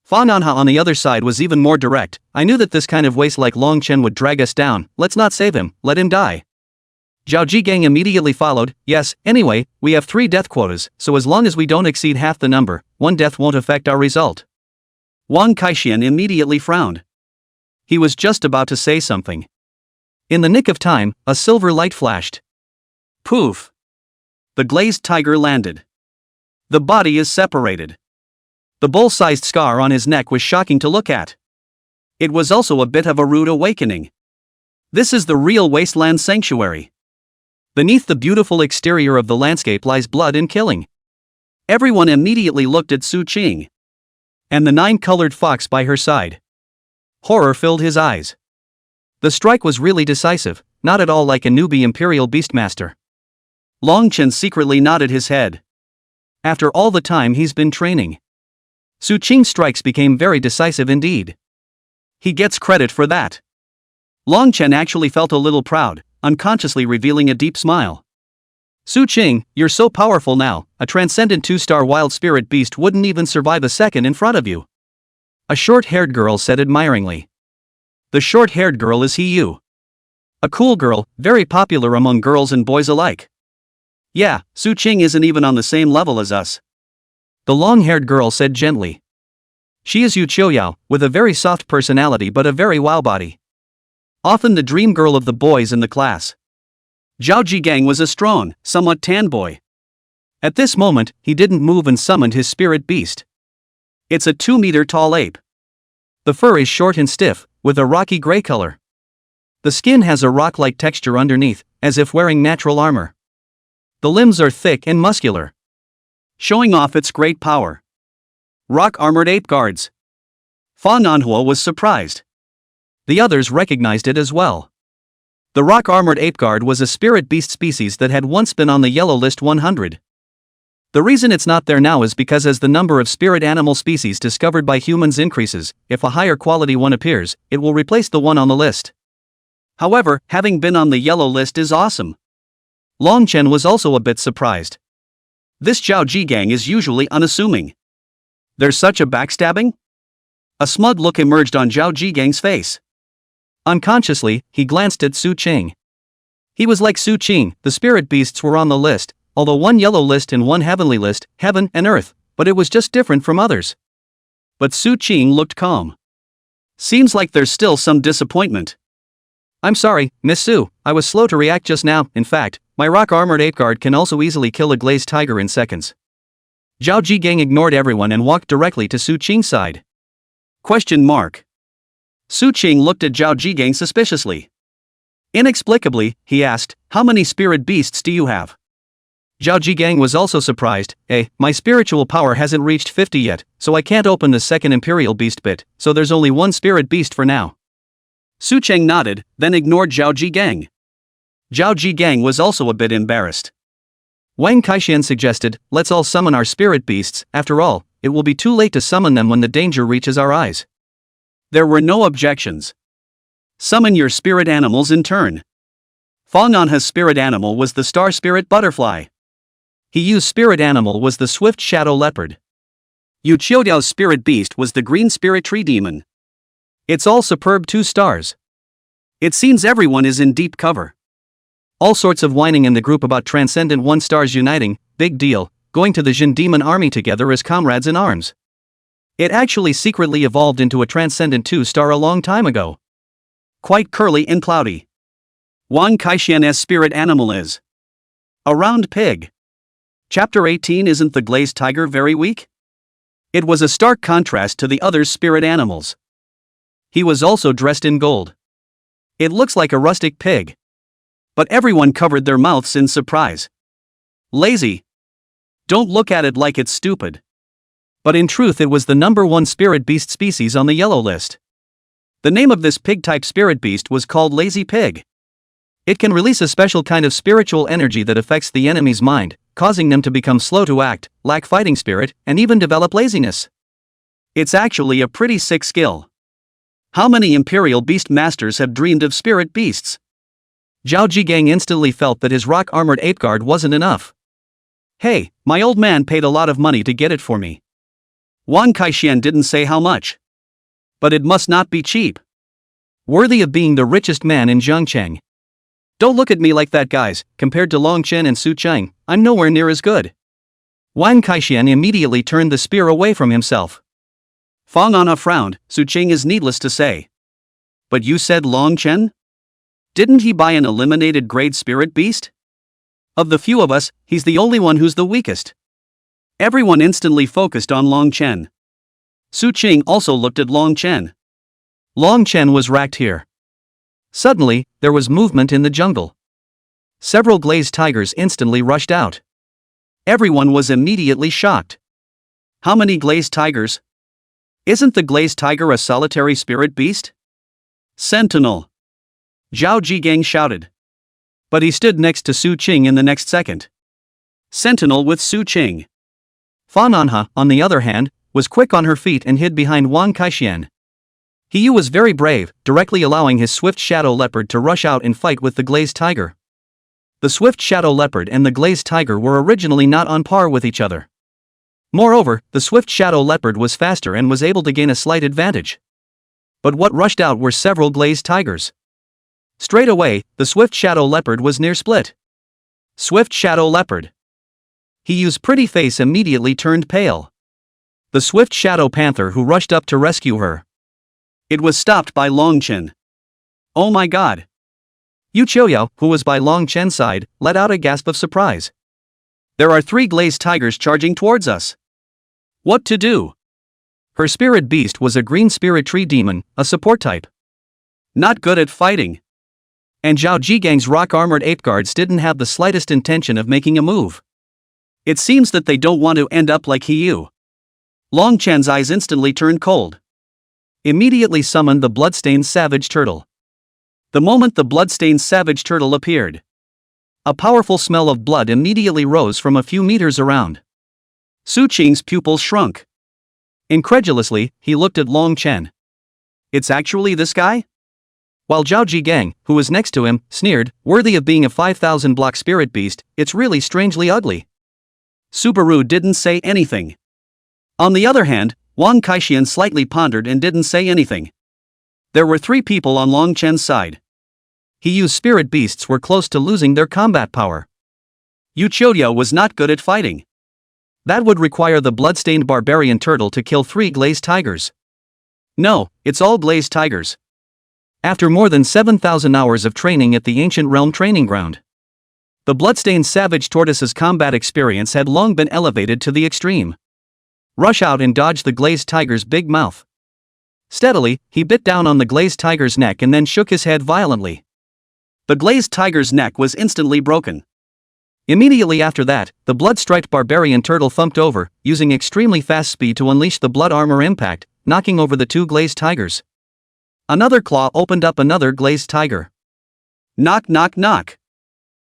Fa Nanha on the other side was even more direct. I knew that this kind of waste like Long Chen would drag us down. Let's not save him, let him die. Zhao Jigang immediately followed. Yes, anyway, we have 3 death quotas, so as long as we don't exceed half the number, 1 death won't affect our result. Wang Kaixian immediately frowned. He was just about to say something. In the nick of time, a silver light flashed. Poof! The glazed tiger landed. The body is separated. The bull-sized scar on his neck was shocking to look at. It was also a bit of a rude awakening. This is the real wasteland sanctuary. Beneath the beautiful exterior of the landscape lies blood and killing. Everyone immediately looked at Su Qing. And the 9-colored fox by her side. Horror filled his eyes. The strike was really decisive, not at all like a newbie Imperial Beastmaster. Long Chen secretly nodded his head. After all the time he's been training, Su Qing's strikes became very decisive indeed. He gets credit for that. Long Chen actually felt a little proud, unconsciously revealing a deep smile. Su Qing, you're so powerful now, a transcendent 2-star wild spirit beast wouldn't even survive a second in front of you. A short-haired girl said admiringly. The short-haired girl is He-Yu. A cool girl, very popular among girls and boys alike. Yeah, Su Qing isn't even on the same level as us. The long-haired girl said gently. She is Yu Qiuyao, with a very soft personality but a very wow body. Often the dream girl of the boys in the class. Zhao Jigang was a strong, somewhat tan boy. At this moment, he didn't move and summoned his spirit beast. It's a 2-meter-tall ape. The fur is short and stiff, with a rocky gray color. The skin has a rock-like texture underneath, as if wearing natural armor. The limbs are thick and muscular, showing off its great power. Rock-armored ape guards. Fa Nanhua was surprised. The others recognized it as well. The rock-armored ape guard was a spirit beast species that had once been on the yellow list 100. The reason it's not there now is because as the number of spirit animal species discovered by humans increases, if a higher quality one appears, it will replace the one on the list. However, having been on the yellow list is awesome. Long Chen was also a bit surprised. This Zhao Jigang is usually unassuming. There's such a backstabbing? A smug look emerged on Zhao Jigang's face. Unconsciously, he glanced at Su Qing. He was like Su Qing, the spirit beasts were on the list, although one yellow list and one heavenly list, heaven and earth, but it was just different from others. But Su Qing looked calm. Seems like there's still some disappointment. I'm sorry, Miss Su, I was slow to react just now. In fact, my rock-armored ape guard can also easily kill a glazed tiger in seconds. Zhao Jigang ignored everyone and walked directly to Su Qing's side. Question mark. Su Qing looked at Zhao Jigang suspiciously. Inexplicably, he asked, how many spirit beasts do you have? Zhao Jigang was also surprised. My spiritual power hasn't reached 50 yet, so I can't open the second imperial beast bit, so there's only one spirit beast for now. Su Qing nodded, then ignored Zhao Jigang. Zhao Jigang was also a bit embarrassed. Wang Kaixian suggested, let's all summon our spirit beasts, after all, it will be too late to summon them when the danger reaches our eyes. There were no objections. Summon your spirit animals in turn. Fa Nanha's spirit animal was the star spirit butterfly. He-Yu's spirit animal was the swift shadow leopard. Yu Qiudiao's spirit beast was the green spirit tree demon. It's all superb 2 stars. It seems everyone is in deep cover. All sorts of whining in the group about transcendent 1 stars uniting, big deal, going to the Jin demon army together as comrades in arms. It actually secretly evolved into a transcendent 2-star a long time ago. Quite curly and cloudy. Wang Kaixian's spirit animal is a round pig. Chapter 18. Isn't the glazed tiger very weak? It was a stark contrast to the other spirit animals. He was also dressed in gold. It looks like a rustic pig. But everyone covered their mouths in surprise. Lazy. Don't look at it like it's stupid. But in truth it was the #1 spirit beast species on the yellow list. The name of this pig-type spirit beast was called Lazy Pig. It can release a special kind of spiritual energy that affects the enemy's mind, causing them to become slow to act, lack fighting spirit, and even develop laziness. It's actually a pretty sick skill. How many Imperial Beast Masters have dreamed of spirit beasts? Zhao Jigang instantly felt that his rock-armored ape guard wasn't enough. Hey, my old man paid a lot of money to get it for me. Wang Kaixian didn't say how much. But it must not be cheap. Worthy of being the richest man in Zhongcheng. Don't look at me like that, guys. Compared to Long Chen and Su Qing, I'm nowhere near as good. Wang Kaixian immediately turned the spear away from himself. Fa Nanha frowned. Su Qing is needless to say. But you said Long Chen? Didn't he buy an eliminated grade spirit beast? Of the few of us, he's the only one who's the weakest. Everyone instantly focused on Long Chen. Su Qing also looked at Long Chen. Long Chen was racked here. Suddenly, there was movement in the jungle. Several glazed tigers instantly rushed out. Everyone was immediately shocked. How many glazed tigers? Isn't the glazed tiger a solitary spirit beast? Sentinel! Zhao Jigang shouted. But he stood next to Su Qing in the next second. Sentinel with Su Qing. Fan Anha, on the other hand, was quick on her feet and hid behind Wang Kaixian. He Yu was very brave, directly allowing his swift shadow leopard to rush out and fight with the glazed tiger. The swift shadow leopard and the glazed tiger were originally not on par with each other. Moreover, the swift shadow leopard was faster and was able to gain a slight advantage. But what rushed out were several glazed tigers. Straight away, the swift shadow leopard was near split. Swift shadow leopard. He Yu's pretty face immediately turned pale. The swift shadow panther who rushed up to rescue her. It was stopped by Long Chen. Oh my god! Yu Qiuyao, who was by Long Chen's side, let out a gasp of surprise. There are 3 glazed tigers charging towards us. What to do? Her spirit beast was a green spirit tree demon, a support type. Not good at fighting. And Zhao Jigang's rock-armored ape guards didn't have the slightest intention of making a move. It seems that they don't want to end up like He Yu. Long Chen's eyes instantly turned cold. Immediately summoned the bloodstained savage turtle. The moment the bloodstained savage turtle appeared, a powerful smell of blood immediately rose from a few meters around. Su Qing's pupils shrunk. Incredulously, he looked at Long Chen. It's actually this guy? While Zhao Jigang, who was next to him, sneered, worthy of being a 5,000 block spirit beast, it's really strangely ugly. Subaru didn't say anything. On the other hand, Wang Kaixian slightly pondered and didn't say anything. There were 3 people on Long Chen's side. He Yu's spirit beasts were close to losing their combat power. Yu Qiuyao was not good at fighting. That would require the bloodstained barbarian turtle to kill 3 glazed tigers. No, it's all glazed tigers. After more than 7,000 hours of training at the ancient realm training ground, the bloodstained savage tortoise's combat experience had long been elevated to the extreme. Rush out and dodge the glazed tiger's big mouth. Steadily, he bit down on the glazed tiger's neck and then shook his head violently. The glazed tiger's neck was instantly broken. Immediately after that, the blood-striped barbarian turtle thumped over, using extremely fast speed to unleash the blood armor impact, knocking over the 2 glazed tigers. Another claw opened up another glazed tiger. Knock knock knock.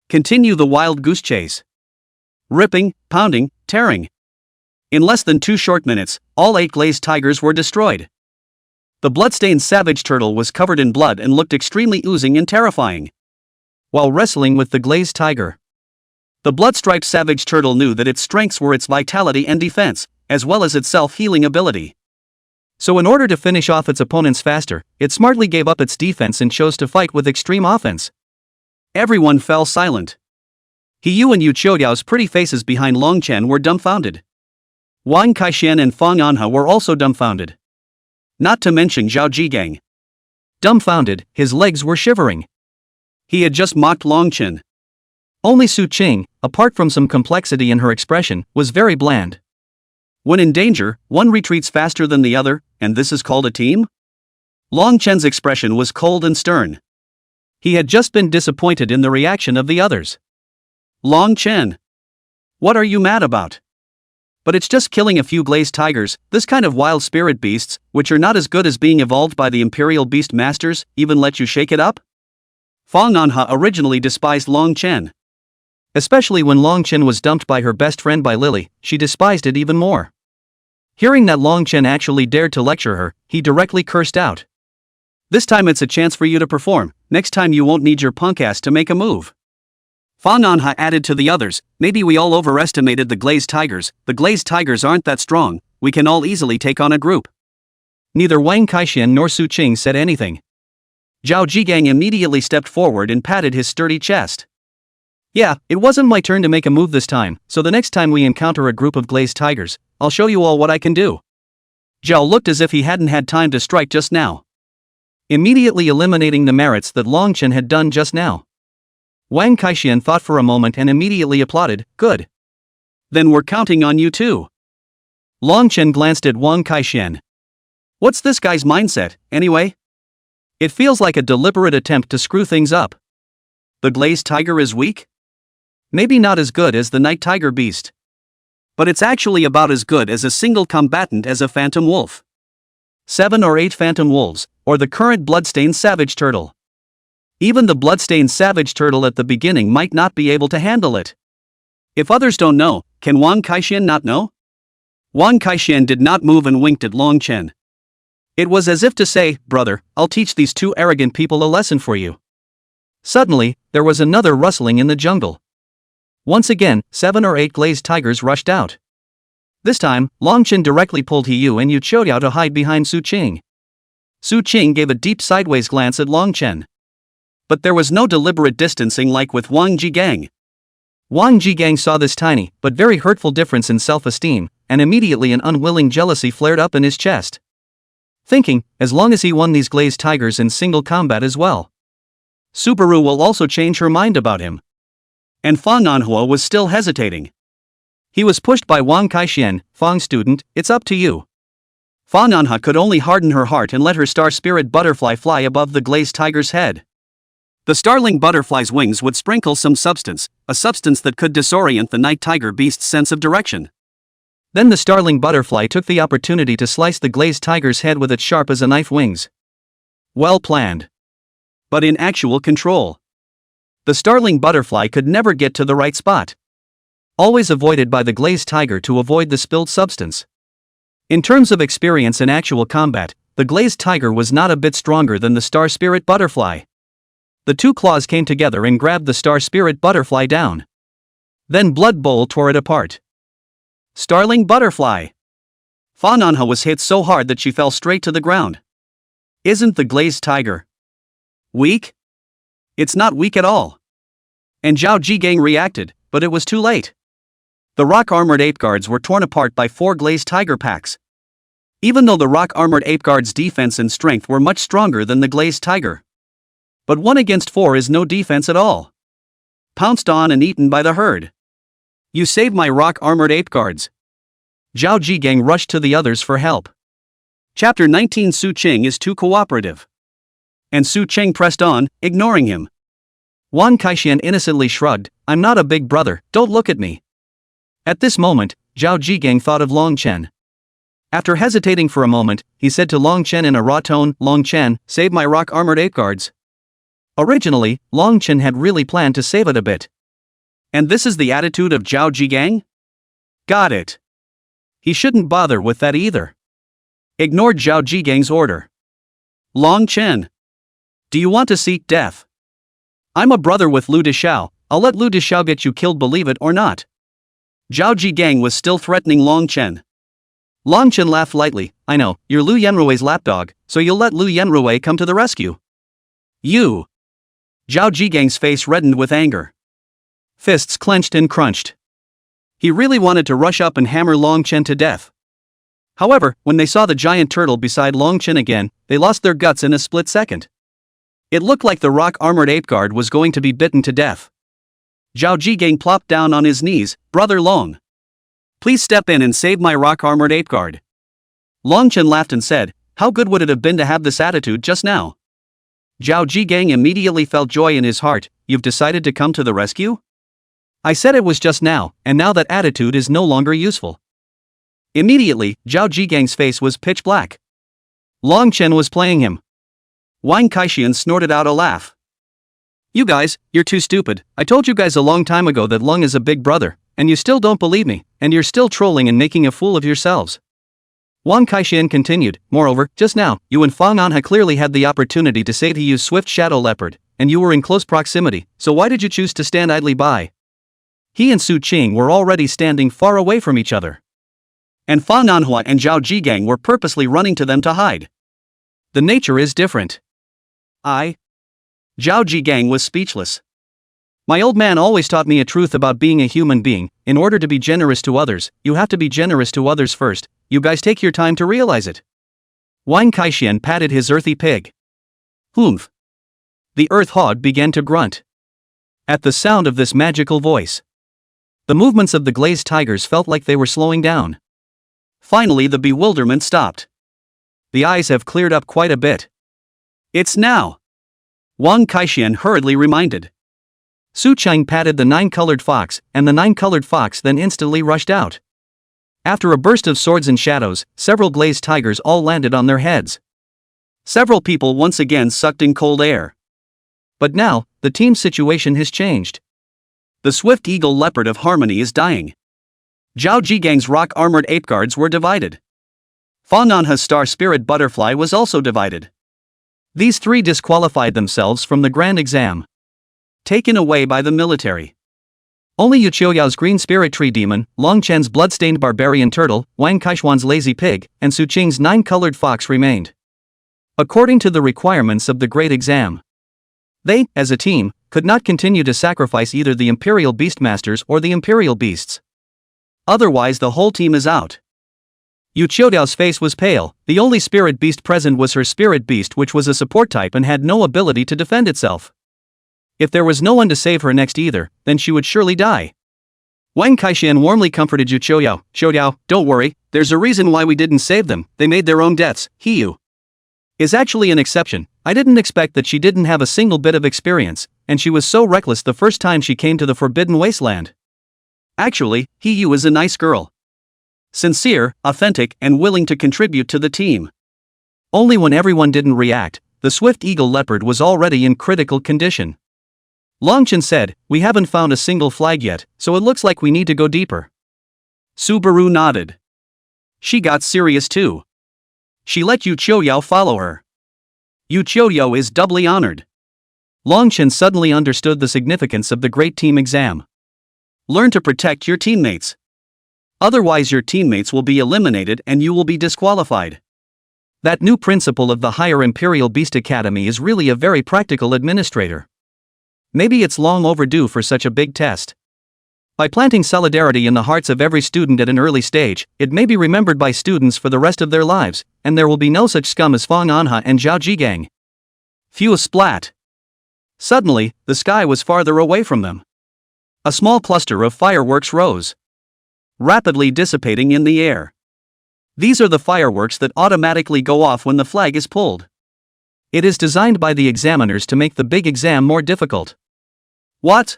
Continue the wild goose chase. Ripping, pounding, tearing. In less than 2 short minutes, all 8 glazed tigers were destroyed. The bloodstained savage turtle was covered in blood and looked extremely oozing and terrifying. While wrestling with the glazed tiger, the blood-striped savage turtle knew that its strengths were its vitality and defense, as well as its self-healing ability. So in order to finish off its opponents faster, it smartly gave up its defense and chose to fight with extreme offense. Everyone fell silent. He Yu and Yu Qiuyao's pretty faces behind Long Chen were dumbfounded. Wang Kaixian and Fang Anha were also dumbfounded. Not to mention Zhao Jigang. Dumbfounded, his legs were shivering. He had just mocked Long Chen. Only Su Qing, apart from some complexity in her expression, was very bland. When in danger, one retreats faster than the other, and this is called a team? Long Chen's expression was cold and stern. He had just been disappointed in the reaction of the others. Long Chen. What are you mad about? But it's just killing a few glazed tigers, this kind of wild spirit beasts, which are not as good as being evolved by the Imperial Beast Masters, even let you shake it up? Fang Anha originally despised Long Chen. Especially when Long Chen was dumped by her best friend by Lily, she despised it even more. Hearing that Long Chen actually dared to lecture her, he directly cursed out. This time it's a chance for you to perform, next time you won't need your punk ass to make a move. Fang Anha added to the others, maybe we all overestimated the glazed tigers aren't that strong, we can all easily take on a group. Neither Wang Kaixian nor Su Qing said anything. Zhao Jigang immediately stepped forward and patted his sturdy chest. Yeah, it wasn't my turn to make a move this time, so the next time we encounter a group of glazed tigers, I'll show you all what I can do. Zhao looked as if he hadn't had time to strike just now. Immediately eliminating the merits that Long Chen had done just now. Wang Kaixian thought for a moment and immediately applauded, good. Then we're counting on you too. Long Chen glanced at Wang Kaixian. What's this guy's mindset, anyway? It feels like a deliberate attempt to screw things up. The glazed tiger is weak? Maybe not as good as the night tiger beast. But it's actually about as good as a single combatant as a phantom wolf. 7 or 8 phantom wolves, or the current bloodstained savage turtle. Even the bloodstained savage turtle at the beginning might not be able to handle it. If others don't know, can Wang Kaixian not know? Wang Kaixian did not move and winked at Long Chen. It was as if to say, brother, I'll teach these two arrogant people a lesson for you. Suddenly, there was another rustling in the jungle. Once again, 7 or 8 glazed tigers rushed out. This time, Long Chen directly pulled He Yu and Yu Qiao to hide behind Su Qing. Su Qing gave a deep sideways glance at Long Chen. But there was no deliberate distancing like with Wang Jigang. Wang Jigang saw this tiny, but very hurtful difference in self-esteem, and immediately an unwilling jealousy flared up in his chest. Thinking, as long as he won these glazed tigers in single combat as well, Subaru will also change her mind about him. And Fa Nanhua was still hesitating. He was pushed by Wang Kaixian. Fang student, it's up to you. Fa Nanhua could only harden her heart and let her star spirit butterfly fly above the glazed tiger's head. The starling butterfly's wings would sprinkle some substance, a substance that could disorient the night tiger beast's sense of direction. Then the starling butterfly took the opportunity to slice the glazed tiger's head with its sharp as a knife wings. Well planned. But in actual control, the starling butterfly could never get to the right spot. Always avoided by the glazed tiger to avoid the spilled substance. In terms of experience in actual combat, the glazed tiger was not a bit stronger than the star spirit butterfly. The two claws came together and grabbed the star spirit butterfly down. Then Blood Bowl tore it apart. Starling butterfly. Fa Nanhua was hit so hard that she fell straight to the ground. Isn't the glazed tiger weak? It's not weak at all. And Zhao Jigang reacted, but it was too late. The rock-armored ape guards were torn apart by 4 glazed tiger packs. Even though the rock-armored ape guards' defense and strength were much stronger than the glazed tiger. But 1 against 4 is no defense at all. Pounced on and eaten by the herd. You saved my rock-armored ape guards. Zhao Jigang rushed to the others for help. Chapter 19. Su Qing is too cooperative. And Su Qing pressed on, ignoring him. Wang Kaixian innocently shrugged, I'm not a big brother, don't look at me. At this moment, Zhao Jigang thought of Long Chen. After hesitating for a moment, he said to Long Chen in a raw tone, Long Chen, save my rock-armored ape guards. Originally, Long Chen had really planned to save it a bit. And this is the attitude of Zhao Jigang? Got it. He shouldn't bother with that either. Ignored Zhao Jigang's order. Long Chen. Do you want to seek death? I'm a brother with Lu Dishao, I'll let Lu Dishao get you killed, believe it or not. Zhao Jigang was still threatening Long Chen. Long Chen laughed lightly, I know, you're Lu Yenrui's lapdog, so you'll let Lu Yenrui come to the rescue. You. Zhao Jigang's face reddened with anger. Fists clenched and crunched. He really wanted to rush up and hammer Long Chen to death. However, when they saw the giant turtle beside Long Chen again, they lost their guts in a split second. It looked like the rock-armored ape guard was going to be bitten to death. Zhao Jigang plopped down on his knees, Brother Long. Please step in and save my rock-armored ape guard. Long Chen laughed and said, how good would it have been to have this attitude just now? Zhao Jigang immediately felt joy in his heart, you've decided to come to the rescue? I said it was just now, and now that attitude is no longer useful. Immediately, Zhao Jigang's face was pitch black. Long Chen was playing him. Wang Kaixian snorted out a laugh. You guys, you're too stupid, I told you guys a long time ago that Long is a big brother, and you still don't believe me, and you're still trolling and making a fool of yourselves. Wang Kaixian continued, moreover, just now, you and Fa Nanhua clearly had the opportunity to say to use Swift Shadow Leopard, and you were in close proximity, so why did you choose to stand idly by? He and Su Qing were already standing far away from each other. And Fa Nanhua and Zhao Jigang were purposely running to them to hide. The nature is different. Zhao Jigang was speechless. My old man always taught me a truth about being a human being, in order to be generous to others, you have to be generous to others first, you guys take your time to realize it. Wang Kaixian patted his earthy pig. Humph. The earth hog began to grunt. At the sound of this magical voice, the movements of the glazed tigers felt like they were slowing down. Finally the bewilderment stopped. The eyes have cleared up quite a bit. It's now. Wang Kaixian hurriedly reminded. Su Chang patted the 9-colored fox, and the 9-colored fox then instantly rushed out. After a burst of swords and shadows, several glazed tigers all landed on their heads. Several people once again sucked in cold air. But now, the team's situation has changed. The swift eagle leopard of harmony is dying. Zhao Jigang's rock-armored ape guards were divided. Fa Nanha's star spirit butterfly was also divided. These three disqualified themselves from the grand exam. Taken away by the military. Only Yu Qiuyao's green spirit tree demon, Long Chen's blood-stained barbarian turtle, Wang Kaishuan's lazy pig, and Su Qing's 9-colored fox remained. According to the requirements of the great exam, they, as a team, could not continue to sacrifice either the Imperial Beastmasters or the Imperial Beasts. Otherwise the whole team is out. Yu Qiuyao's face was pale. The only spirit beast present was her spirit beast, which was a support type and had no ability to defend itself. If there was no one to save her next either, then she would surely die. Wang Kaishan warmly comforted Yu Qiuyao. "Qiuyao, don't worry, there's a reason why we didn't save them. They made their own deaths. Yu is actually an exception. I didn't expect that she didn't have a single bit of experience, and she was so reckless the first time she came to the Forbidden Wasteland. Actually, Yu is a nice girl. Sincere, authentic, and willing to contribute to the team." Only when everyone didn't react, the swift eagle leopard was already in critical condition. Longchen said, "We haven't found a single flag yet, so it looks like we need to go deeper." Subaru nodded. She got serious too. She let Yu Qiuyao follow her. Yu Qiuyao is doubly honored. Longchen suddenly understood the significance of the great team exam. Learn to protect your teammates. Otherwise your teammates will be eliminated and you will be disqualified. That new principal of the Higher Imperial Beast Academy is really a very practical administrator. Maybe it's long overdue for such a big test. By planting solidarity in the hearts of every student at an early stage, it may be remembered by students for the rest of their lives, and there will be no such scum as Fang Anha and Zhao Jigang. Phew, splat. Suddenly, the sky was farther away from them. A small cluster of fireworks rose, rapidly dissipating in the air. These are the fireworks that automatically go off when the flag is pulled. It is designed by the examiners to make the big exam more difficult. What?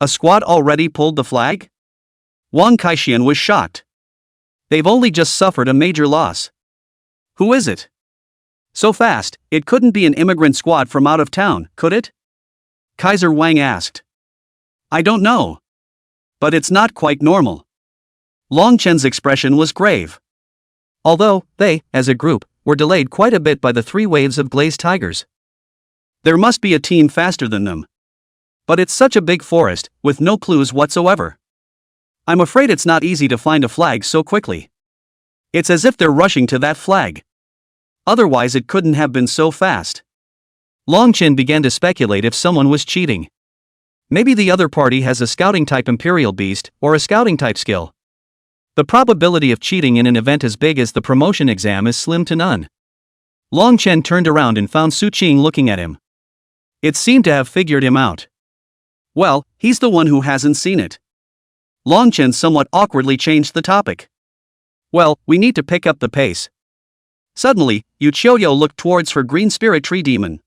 A squad already pulled the flag? Wang Kaishan was shocked. They've only just suffered a major loss. Who is it? So fast, it couldn't be an immigrant squad from out of town, could it? Kaiser Wang asked. I don't know. But it's not quite normal. Longchen's expression was grave. Although, they, as a group, were delayed quite a bit by the 3 waves of glazed tigers. There must be a team faster than them. But it's such a big forest, with no clues whatsoever. I'm afraid it's not easy to find a flag so quickly. It's as if they're rushing to that flag. Otherwise it couldn't have been so fast. Longchen began to speculate if someone was cheating. Maybe the other party has a scouting type Imperial Beast, or a scouting type skill. The probability of cheating in an event as big as the promotion exam is slim to none. Longchen turned around and found Su Qing looking at him. It seemed to have figured him out. Well, he's the one who hasn't seen it. Longchen somewhat awkwardly changed the topic. Well, we need to pick up the pace. Suddenly, Yu Qiuyao looked towards her green spirit tree demon.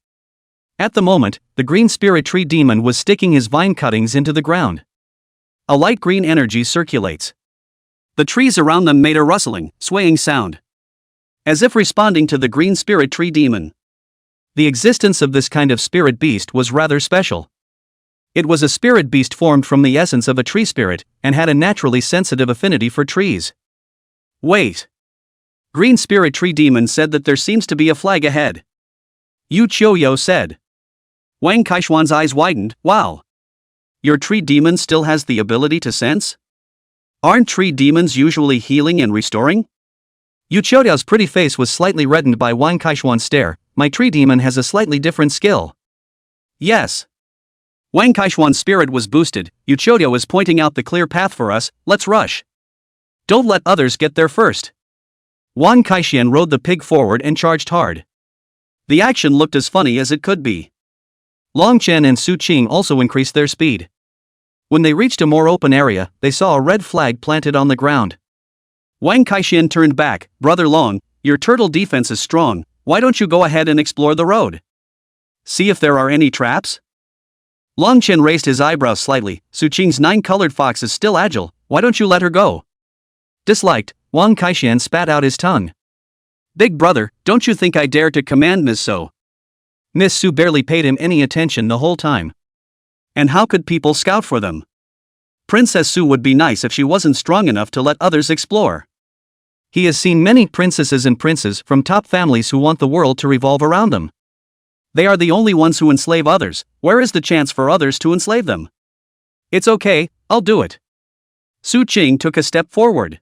At the moment, the green spirit tree demon was sticking his vine cuttings into the ground. A light green energy circulates. The trees around them made a rustling, swaying sound, as if responding to the green spirit tree demon. The existence of this kind of spirit beast was rather special. It was a spirit beast formed from the essence of a tree spirit, and had a naturally sensitive affinity for trees. Wait. Green spirit tree demon said that there seems to be a flag ahead. Yu Qiuyao said. Wang Kaishuan's eyes widened. Wow. Your tree demon still has the ability to sense? Aren't tree demons usually healing and restoring? Yu Qiuyao's pretty face was slightly reddened by Wang Kaishuan's stare. My tree demon has a slightly different skill. Yes. Wang Kaishuan's spirit was boosted. Yu Qiuyao is pointing out the clear path for us, let's rush. Don't let others get there first. Wang Kaishan rode the pig forward and charged hard. The action looked as funny as it could be. Longchen and Su Qing also increased their speed. When they reached a more open area, they saw a red flag planted on the ground. Wang Kaishan turned back. Brother Long, your turtle defense is strong, why don't you go ahead and explore the road? See if there are any traps? Long Chen raised his eyebrows slightly. Su Qing's 9-colored fox is still agile, why don't you let her go? Disliked, Wang Kaixian spat out his tongue. Big brother, don't you think I dare to command Miss So? Miss Su barely paid him any attention the whole time. And how could people scout for them? Princess Su would be nice if she wasn't strong enough to let others explore. He has seen many princesses and princes from top families who want the world to revolve around them. They are the only ones who enslave others. Where is the chance for others to enslave them? It's okay, I'll do it. Su Qing took a step forward.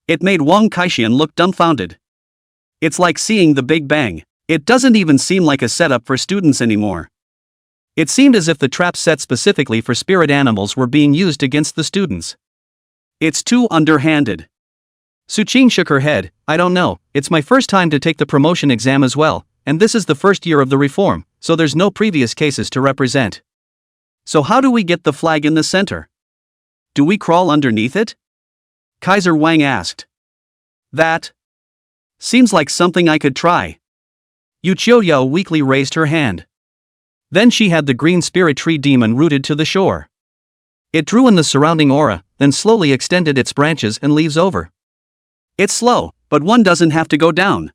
It made Wang Kaixian look dumbfounded. It's like seeing the Big Bang. It doesn't even seem like a setup for students anymore. It seemed as if the traps set specifically for spirit animals were being used against the students. It's too underhanded. Su Qing shook her head. I don't know, it's my first time to take the promotion exam as well, and this is the first year of the reform, so there's no previous cases to represent. So how do we get the flag in the center? Do we crawl underneath it? Kaiser Wang asked. That seems like something I could try. Yu Qiuyao weakly raised her hand. Then she had the green spirit tree demon rooted to the shore. It drew in the surrounding aura, then slowly extended its branches and leaves over. It's slow, but one doesn't have to go down.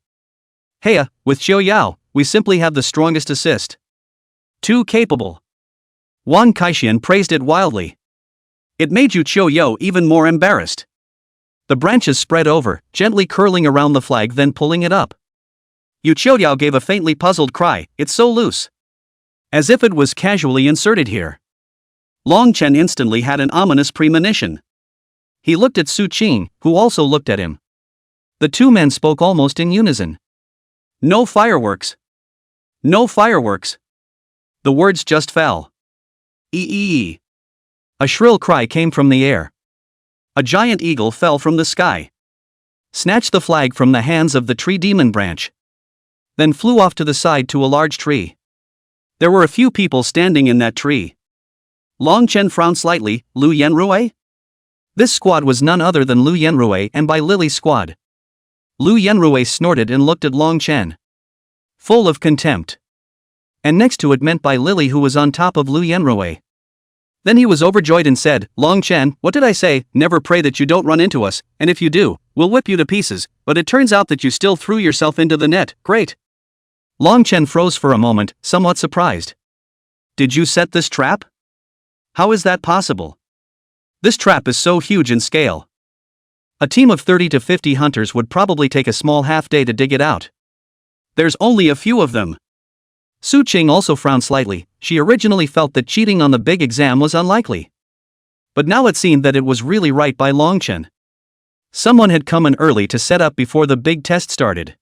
Heya, with Qiuyao, we simply have the strongest assist. Too capable. Wang Kaixian praised it wildly. It made Yu Qiuyao even more embarrassed. The branches spread over, gently curling around the flag then pulling it up. Yu Qiuyao gave a faintly puzzled cry, it's so loose. As if it was casually inserted here. Long Chen instantly had an ominous premonition. He looked at Su Qing, who also looked at him. The two men spoke almost in unison. No fireworks. No fireworks. The words just fell. Ee. A shrill cry came from the air. A giant eagle fell from the sky. Snatched the flag from the hands of the tree demon branch. Then flew off to the side to a large tree. There were a few people standing in that tree. Long Chen frowned slightly. Lu Yanrui? This squad was none other than Lu Yanrui and Bai Lily's squad. Lu Yanrui snorted and looked at Long Chen. Full of contempt. And next to it meant Bai Lily, who was on top of Lu Yanrui. Then he was overjoyed and said, Long Chen, what did I say? Never pray that you don't run into us, and if you do, we'll whip you to pieces, but it turns out that you still threw yourself into the net, great. Long Chen froze for a moment, somewhat surprised. Did you set this trap? How is that possible? This trap is so huge in scale. A team of 30 to 50 hunters would probably take a small half-day to dig it out. There's only a few of them. Su Qing also frowned slightly. She originally felt that cheating on the big exam was unlikely. But now it seemed that it was really right by Long Chen. Someone had come in early to set up before the big test started.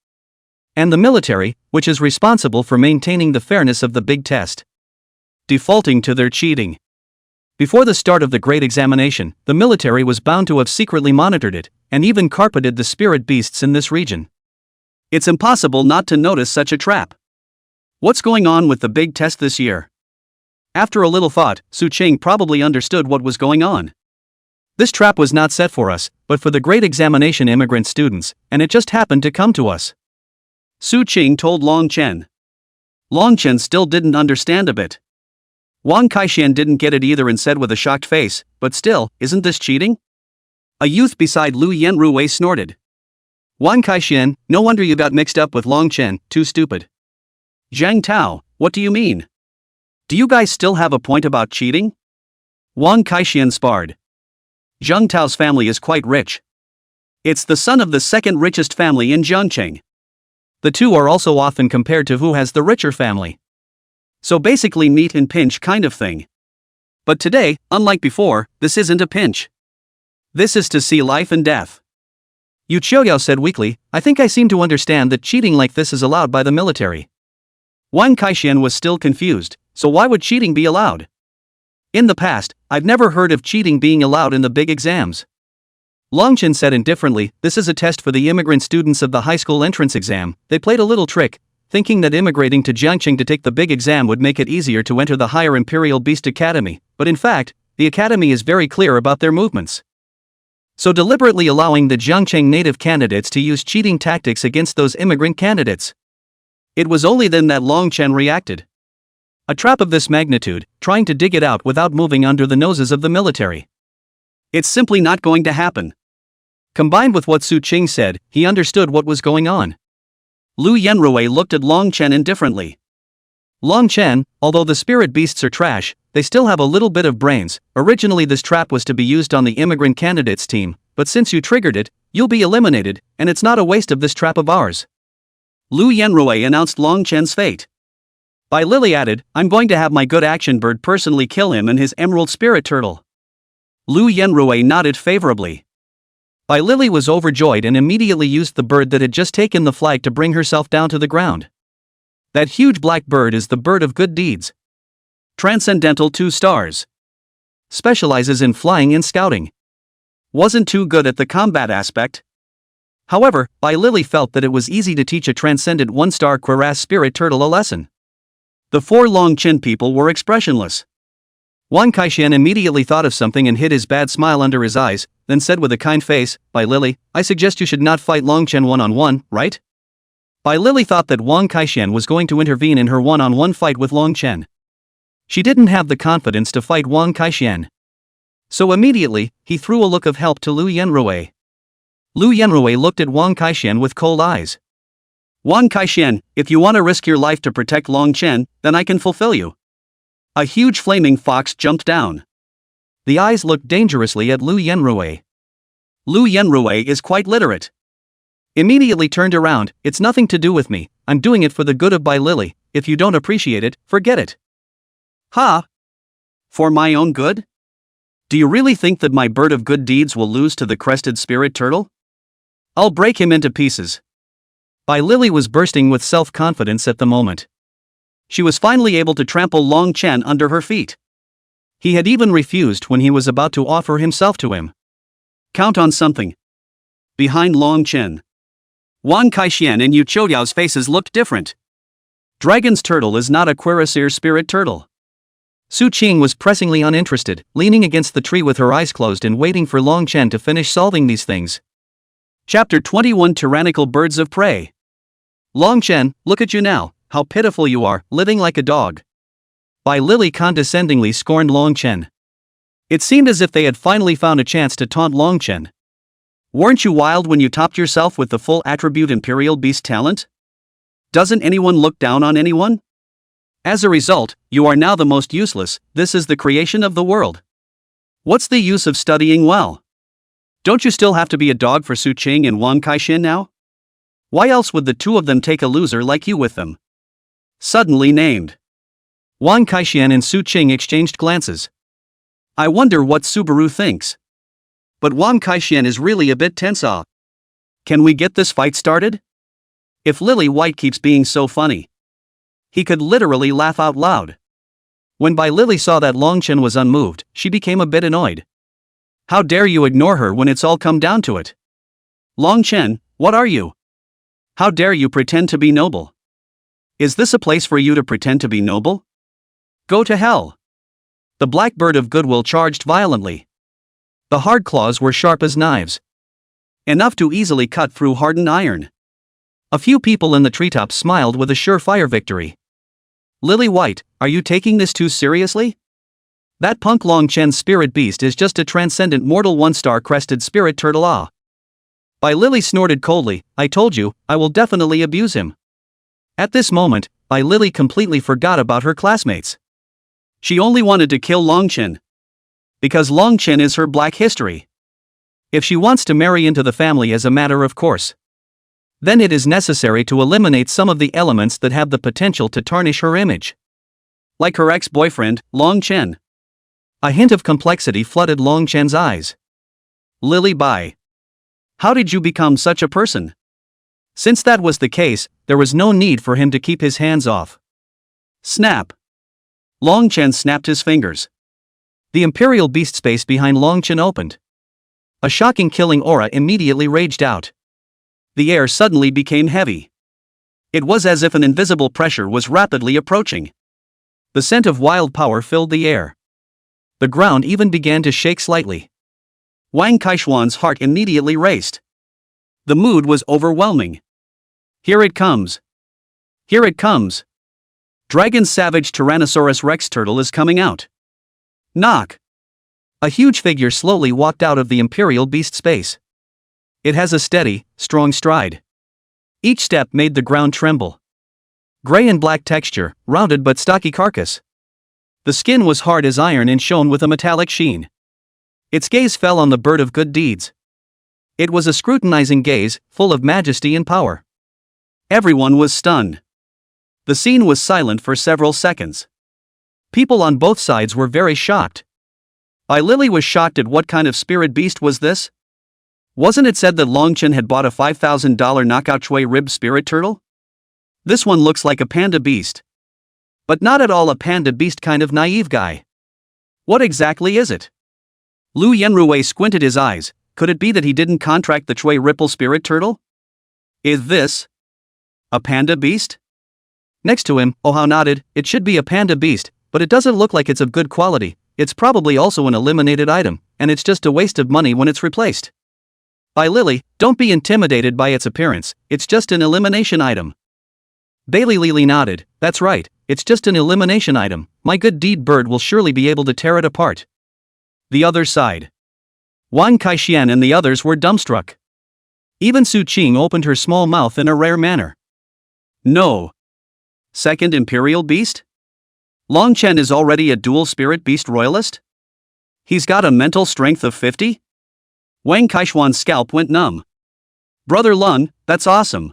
And the military, which is responsible for maintaining the fairness of the big test, defaulting to their cheating. Before the start of the great examination, the military was bound to have secretly monitored it, and even carpeted the spirit beasts in this region. It's impossible not to notice such a trap. What's going on with the big test this year? After a little thought, Su Qing probably understood what was going on. This trap was not set for us, but for the great examination immigrant students, and it just happened to come to us. Su Qing told Long Chen. Long Chen still didn't understand a bit. Wang Kaixian didn't get it either and said with a shocked face, but still, isn't this cheating? A youth beside Lu Yanrui snorted. Wang Kaixian, no wonder you got mixed up with Long Chen, too stupid. Zhang Tao, what do you mean? Do you guys still have a point about cheating? Wang Kaixian sparred. Zhang Tao's family is quite rich. It's the son of the second richest family in Jiangcheng. The two are also often compared to who has the richer family. So basically meet and pinch kind of thing. But today, unlike before, this isn't a pinch. This is to see life and death. Yu Qiuyao said weakly, I think I seem to understand that cheating like this is allowed by the military. Wang Kaixian was still confused, so why would cheating be allowed? In the past, I've never heard of cheating being allowed in the big exams. Long Chen said indifferently, this is a test for the immigrant students of the high school entrance exam. They played a little trick, thinking that immigrating to Jiangcheng to take the big exam would make it easier to enter the higher Imperial Beast Academy, but in fact, the academy is very clear about their movements. So deliberately allowing the Jiangcheng native candidates to use cheating tactics against those immigrant candidates. It was only then that Long Chen reacted. A trap of this magnitude, trying to dig it out without moving under the noses of the military. It's simply not going to happen. Combined with what Su Qing said, he understood what was going on. Lu Yenrui looked at Long Chen indifferently. Long Chen, although the spirit beasts are trash, they still have a little bit of brains. Originally this trap was to be used on the immigrant candidates team, but since you triggered it, you'll be eliminated, and it's not a waste of this trap of ours. Lu Yenrui announced Long Chen's fate. Bai Lili added, I'm going to have my good action bird personally kill him and his emerald spirit turtle. Lu Yenrui nodded favorably. Bai Lili was overjoyed and immediately used the bird that had just taken the flag to bring herself down to the ground. That huge black bird is the bird of good deeds. Transcendental 2 stars. Specializes in flying and scouting. Wasn't too good at the combat aspect. However, Bai Lili felt that it was easy to teach a transcendent 1-star cuirass spirit turtle a lesson. The 4 Long Chen people were expressionless. Wang Kaixian immediately thought of something and hid his bad smile under his eyes, then said with a kind face, Bai Lili, I suggest you should not fight Long Chen one-on-one, right? Bai Lili thought that Wang Kaixian was going to intervene in her one-on-one fight with Long Chen. She didn't have the confidence to fight Wang Kaixian. So immediately, he threw a look of help to Lu Yenrui. Lu Yenrui looked at Wang Kaixian with cold eyes. Wang Kaixian, if you want to risk your life to protect Long Chen, then I can fulfill you. A huge flaming fox jumped down. The eyes looked dangerously at Lu Yenrui. Lu Yenrui is quite literate. Immediately turned around, it's nothing to do with me, I'm doing it for the good of Bai Lili, if you don't appreciate it, forget it. Ha! For my own good? Do you really think that my bird of good deeds will lose to the crested spirit turtle? I'll break him into pieces. Bai Lili was bursting with self-confidence at the moment. She was finally able to trample Long Chen under her feet. He had even refused when he was about to offer himself to him. Count on something. Behind Long Chen, Wang Kaixian and Yu Chouyao's faces looked different. Dragon's turtle is not a cuirassier spirit turtle. Su Qing was pressingly uninterested, leaning against the tree with her eyes closed and waiting for Long Chen to finish solving these things. Chapter 21 Tyrannical Birds of Prey. Long Chen, look at you now, how pitiful you are, living like a dog. Bai Lili condescendingly scorned Long Chen. It seemed as if they had finally found a chance to taunt Long Chen. Weren't you wild when you topped yourself with the full attribute Imperial Beast talent? Doesn't anyone look down on anyone? As a result, you are now the most useless, this is the creation of the world. What's the use of studying well? Don't you still have to be a dog for Su Qing and Wang Kaixian now? Why else would the 2 of them take a loser like you with them? Suddenly named. Wang Kaixian and Su Qing exchanged glances. I wonder what Subaru thinks. But Wang Kaixian is really a bit tense. Can we get this fight started? If Lily White keeps being so funny. He could literally laugh out loud. When Bai Lili saw that Long Chen was unmoved, she became a bit annoyed. How dare you ignore her when it's all come down to it? Long Chen, what are you? How dare you pretend to be noble? Is this a place for you to pretend to be noble? Go to hell. The black bird of goodwill charged violently. The hard claws were sharp as knives. Enough to easily cut through hardened iron. A few people in the treetops smiled with a surefire victory. Lily White, are you taking this too seriously? That punk Long Chen's spirit beast is just a transcendent mortal 1-star crested spirit turtle. Bai Lili snorted coldly, I told you, I will definitely abuse him. At this moment, Bai Lili completely forgot about her classmates. She only wanted to kill Long Chen. Because Long Chen is her black history. If she wants to marry into the family as a matter of course, then it is necessary to eliminate some of the elements that have the potential to tarnish her image. Like her ex-boyfriend, Long Chen. A hint of complexity flooded Long Chen's eyes. Lily Bai. How did you become such a person? Since that was the case, there was no need for him to keep his hands off. Snap. Long Chen snapped his fingers. The Imperial Beast space behind Long Chen opened. A shocking killing aura immediately raged out. The air suddenly became heavy. It was as if an invisible pressure was rapidly approaching. The scent of wild power filled the air. The ground even began to shake slightly. Wang Kaixian's heart immediately raced. The mood was overwhelming. Here it comes. Here it comes. Dragon Savage Tyrannosaurus Rex Turtle is coming out. Knock. A huge figure slowly walked out of the Imperial Beast space. It has a steady, strong stride. Each step made the ground tremble. Gray and black texture, rounded but stocky carcass. The skin was hard as iron and shone with a metallic sheen. Its gaze fell on the bird of good deeds. It was a scrutinizing gaze, full of majesty and power. Everyone was stunned. The scene was silent for several seconds. People on both sides were very shocked. Lily was shocked at what kind of spirit beast was this? Wasn't it said that Longchen had bought a $5,000 knockout Chui rib spirit turtle? This one looks like a panda beast. But not at all a panda beast kind of naive guy. What exactly is it? Lu Yenrui squinted his eyes. Could it be that he didn't contract the Chui ripple spirit turtle? Is this a panda beast? Next to him, Ohao nodded. It should be a panda beast, but it doesn't look like it's of good quality. It's probably also an eliminated item, and it's just a waste of money when it's replaced. By Lily, don't be intimidated by its appearance, it's just an elimination item. Bailey Lily nodded. That's right, it's just an elimination item. My good deed bird will surely be able to tear it apart. The other side. Wang Kaixian and the others were dumbstruck. Even Su Qing opened her small mouth in a rare manner. No. Second Imperial Beast? Longchen is already a dual spirit beast royalist? He's got a mental strength of 50? Wang Kaishuan's scalp went numb. Brother Lun, that's awesome.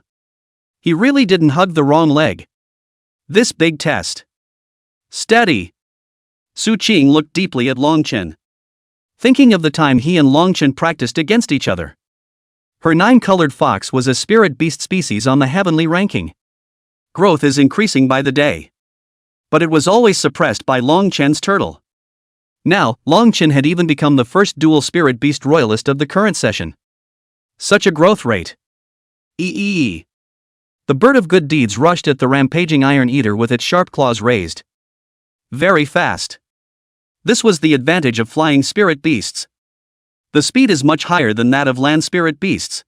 He really didn't hug the wrong leg. This big test. Steady. Su Qing looked deeply at Longchen, thinking of the time he and Longchen practiced against each other. Her 9-colored fox was a spirit beast species on the heavenly ranking. Growth is increasing by the day. But it was always suppressed by Longchen's turtle. Now, Longchen had even become the first dual spirit beast royalist of the current session. Such a growth rate. The bird of good deeds rushed at the rampaging Iron Eater with its sharp claws raised. Very fast. This was the advantage of flying spirit beasts. The speed is much higher than that of land spirit beasts.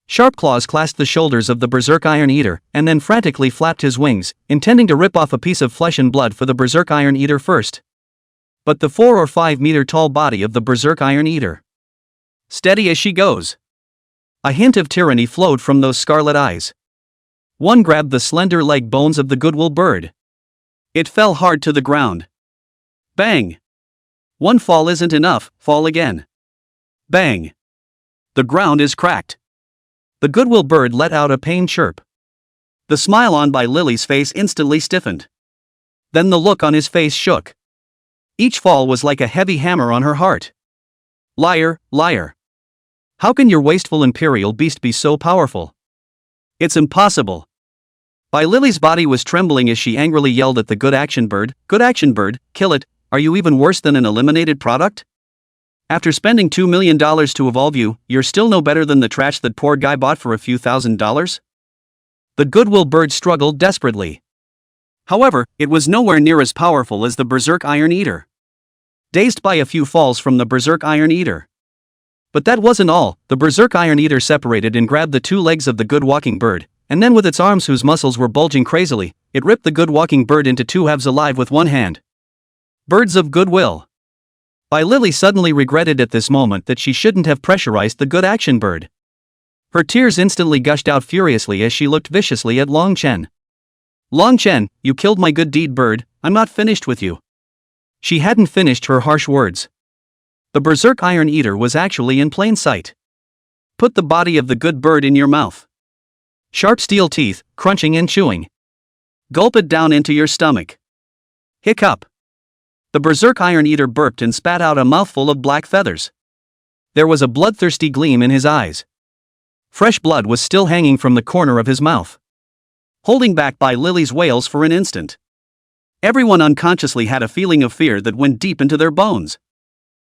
Sharp claws clasped the shoulders of the berserk Iron Eater, and then frantically flapped his wings, intending to rip off a piece of flesh and blood for the berserk Iron Eater first. But the 4 or 5 meter tall body of the berserk Iron Eater. Steady as she goes. A hint of tyranny flowed from those scarlet eyes. One grabbed the slender leg bones of the goodwill bird. It fell hard to the ground. Bang! One fall isn't enough, fall again. Bang! The ground is cracked. The goodwill bird let out a pained chirp. The smile on by Lily's face instantly stiffened. Then the look on his face shook. Each fall was like a heavy hammer on her heart. Liar, liar. How can your wasteful imperial beast be so powerful? It's impossible. By Lily's body was trembling as she angrily yelled at the good action bird, kill it, are you even worse than an eliminated product? After spending $2 million to evolve you, you're still no better than the trash that poor guy bought for a few $1,000s? The goodwill bird struggled desperately. However, it was nowhere near as powerful as the berserk Iron Eater. Dazed by a few falls from the berserk Iron Eater. But that wasn't all. The berserk Iron Eater separated and grabbed the 2 legs of the good walking bird, and then with its arms whose muscles were bulging crazily, it ripped the good walking bird into 2 halves alive with one hand. Birds of goodwill. By Lily suddenly regretted at this moment that she shouldn't have pressurized the good action bird. Her tears instantly gushed out furiously as she looked viciously at Longchen. Longchen, you killed my good deed bird, I'm not finished with you. She hadn't finished her harsh words. The berserk Iron Eater was actually in plain sight. Put the body of the good bird in your mouth. Sharp steel teeth, crunching and chewing. Gulp it down into your stomach. Hiccup. The berserk Iron Eater burped and spat out a mouthful of black feathers. There was a bloodthirsty gleam in his eyes. Fresh blood was still hanging from the corner of his mouth. Holding back by Lily's wails for an instant. Everyone unconsciously had a feeling of fear that went deep into their bones.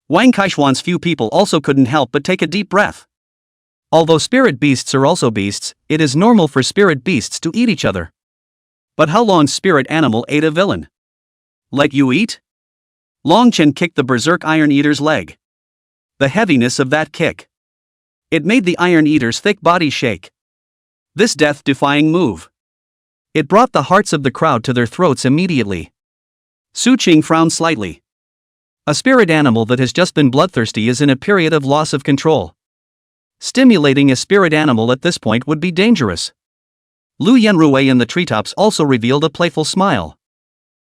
Wang Kaishuan's few people also couldn't help but take a deep breath. Although spirit beasts are also beasts, it is normal for spirit beasts to eat each other. But how long spirit animal ate a villain? Let you eat? Longchen kicked the berserk Iron Eater's leg. The heaviness of that kick. It made the Iron Eater's thick body shake. This death-defying move. It brought the hearts of the crowd to their throats immediately. Su Qing frowned slightly. A spirit animal that has just been bloodthirsty is in a period of loss of control. Stimulating a spirit animal at this point would be dangerous. Lu Yanrui in the treetops also revealed a playful smile.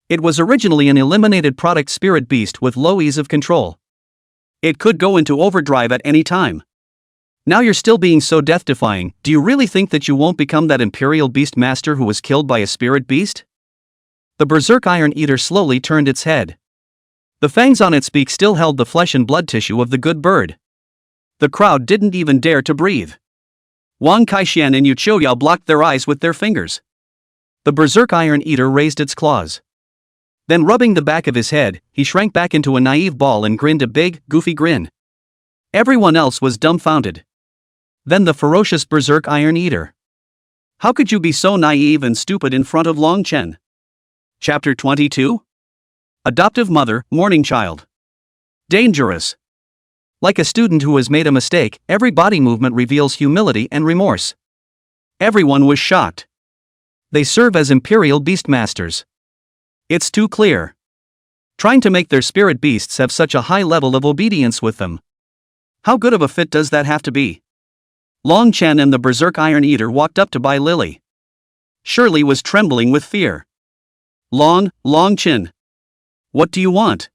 It was originally an eliminated product spirit beast with low ease of control. It could go into overdrive at any time. Now you're still being so death-defying, do you really think that you won't become that Imperial Beast Master who was killed by a spirit beast? The Berserk Iron Eater slowly turned its head. The fangs on its beak still held the flesh and blood tissue of the good bird. The crowd didn't even dare to breathe. Wang Kaixian and Yu Qiuyao blocked their eyes with their fingers. The Berserk Iron Eater raised its claws. Then rubbing the back of his head, he shrank back into a naive ball and grinned a big, goofy grin. Everyone else was dumbfounded. Then the ferocious Berserk Iron Eater. How could you be so naive and stupid in front of Long Chen? Chapter 22? Adoptive Mother, Mourning Child. Dangerous. Like a student who has made a mistake, every body movement reveals humility and remorse. Everyone was shocked. They serve as Imperial Beastmasters. It's too clear. Trying to make their spirit beasts have such a high level of obedience with them. How good of a fit does that have to be? Long Chen and the Berserk Iron Eater walked up to Bai Lily. Shirley was trembling with fear. Long Chen. What do you want?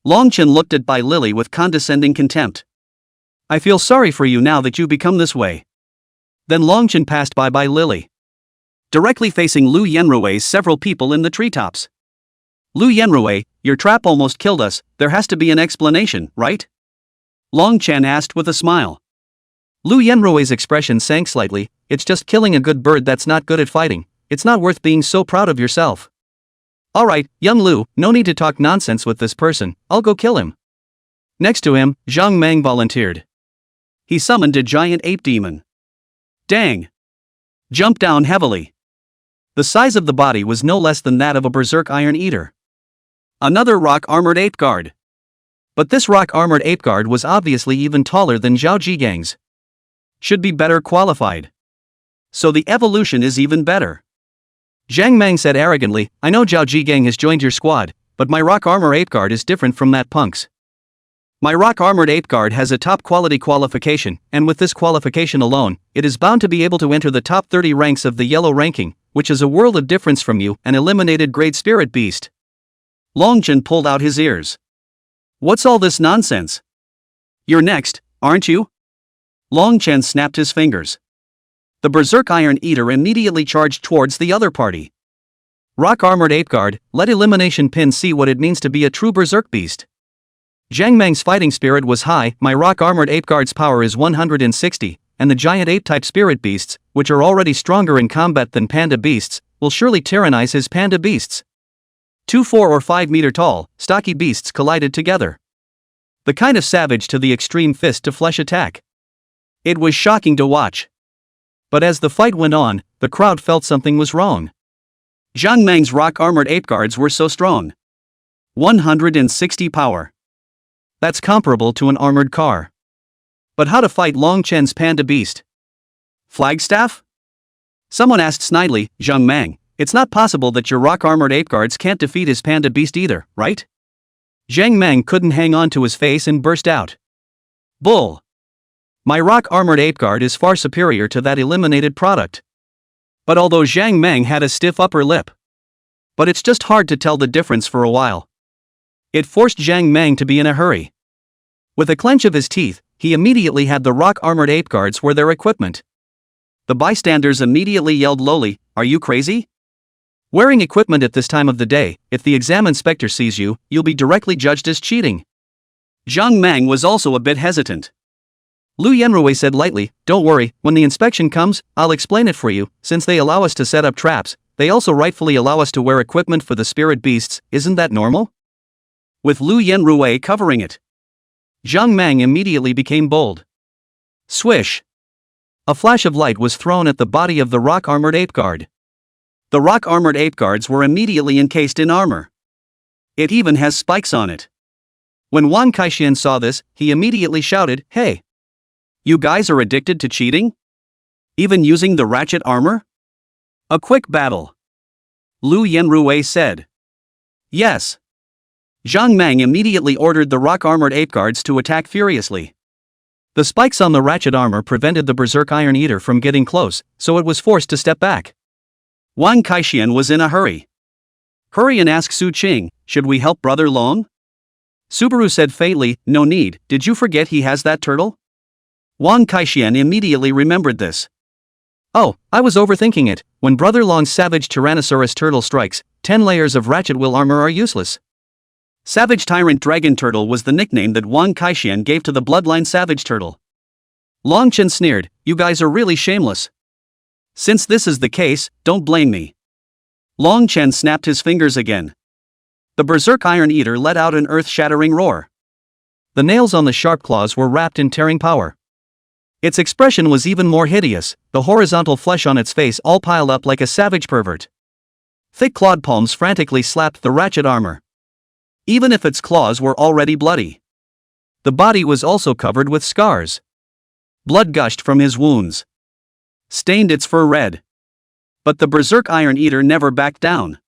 Long Chen looked at Bai Lily with condescending contempt. I feel sorry for you now that you become this way. Then Long Chen passed by Bai Lily. Directly facing Lu Yanrui, several people in the treetops. Lu Yanrui, your trap almost killed us, there has to be an explanation, right? Long Chen asked with a smile. Lu Yanrui's expression sank slightly. It's just killing a good bird that's not good at fighting. It's not worth being so proud of yourself. Alright, young Lu, no need to talk nonsense with this person, I'll go kill him. Next to him, Zhang Mang volunteered. He summoned a giant ape demon. Dang! Jumped down heavily. The size of the body was no less than that of a Berserk Iron Eater. Another rock-armored ape guard. But this rock-armored ape guard was obviously even taller than Zhao Jigang's. Should be better qualified. So the evolution is even better. Zhang Mang said arrogantly, I know Zhao Jigang has joined your squad, but my rock armor ape guard is different from that punk's. My rock armored ape guard has a top quality qualification, and with this qualification alone, it is bound to be able to enter the top 30 ranks of the yellow ranking, which is a world of difference from you, an eliminated great spirit beast. Long Chen pulled out his ears. What's all this nonsense? You're next, aren't you? Long Chen snapped his fingers. The Berserk Iron Eater immediately charged towards the other party. Rock Armored Ape Guard, let Elimination Pin see what it means to be a true Berserk beast. Zhang Mang's fighting spirit was high, my Rock Armored Ape Guard's power is 160, and the giant ape-type spirit beasts, which are already stronger in combat than panda beasts, will surely tyrannize his panda beasts. 2 4 or 5 meter tall, stocky beasts collided together. The kind of savage to the extreme fist-to-flesh attack. It was shocking to watch. But as the fight went on, the crowd felt something was wrong. Zhang Mang's rock-armored ape guards were so strong. 160 power. That's comparable to an armored car. But how to fight Long Chen's panda beast? Flagstaff? Someone asked snidely, Zhang Mang, it's not possible that your rock-armored ape guards can't defeat his panda beast either, right? Zhang Mang couldn't hang on to his face and burst out. Bull! My rock-armored ape guard is far superior to that eliminated product. But although Zhang Mang had a stiff upper lip. But it's just hard to tell the difference for a while. It forced Zhang Mang to be in a hurry. With a clench of his teeth, he immediately had the rock-armored ape guards wear their equipment. The bystanders immediately yelled lowly, are you crazy? Wearing equipment at this time of the day, if the exam inspector sees you, you'll be directly judged as cheating. Zhang Mang was also a bit hesitant. Lu Yanrui said lightly, don't worry, when the inspection comes, I'll explain it for you, since they allow us to set up traps, they also rightfully allow us to wear equipment for the spirit beasts, isn't that normal? With Lu Yanrui covering it. Zhang Mang immediately became bold. Swish! A flash of light was thrown at the body of the rock-armored ape guard. The rock-armored ape guards were immediately encased in armor. It even has spikes on it. When Wang Kaixian saw this, he immediately shouted, hey! You guys are addicted to cheating? Even using the ratchet armor? A quick battle. Lu Yenrui said. Yes. Zhang Mang immediately ordered the rock-armored ape guards to attack furiously. The spikes on the ratchet armor prevented the berserk iron eater from getting close, so it was forced to step back. Wang Kaixian was in a hurry. Hurry and ask Su Qing, should we help Brother Long? Subaru said faintly, no need, did you forget he has that turtle? Wang Kaixian immediately remembered this. Oh, I was overthinking it, when Brother Long's savage Tyrannosaurus turtle strikes, 10 layers of ratchet will armor are useless. Savage Tyrant Dragon Turtle was the nickname that Wang Kaixian gave to the bloodline savage turtle. Long Chen sneered, you guys are really shameless. Since this is the case, don't blame me. Long Chen snapped his fingers again. The berserk iron eater let out an earth-shattering roar. The nails on the sharp claws were wrapped in tearing power. Its expression was even more hideous, the horizontal flesh on its face all piled up like a savage pervert. Thick clawed palms frantically slapped the ratchet armor. Even if its claws were already bloody. The body was also covered with scars. Blood gushed from his wounds. Stained its fur red. But the berserk iron eater never backed down.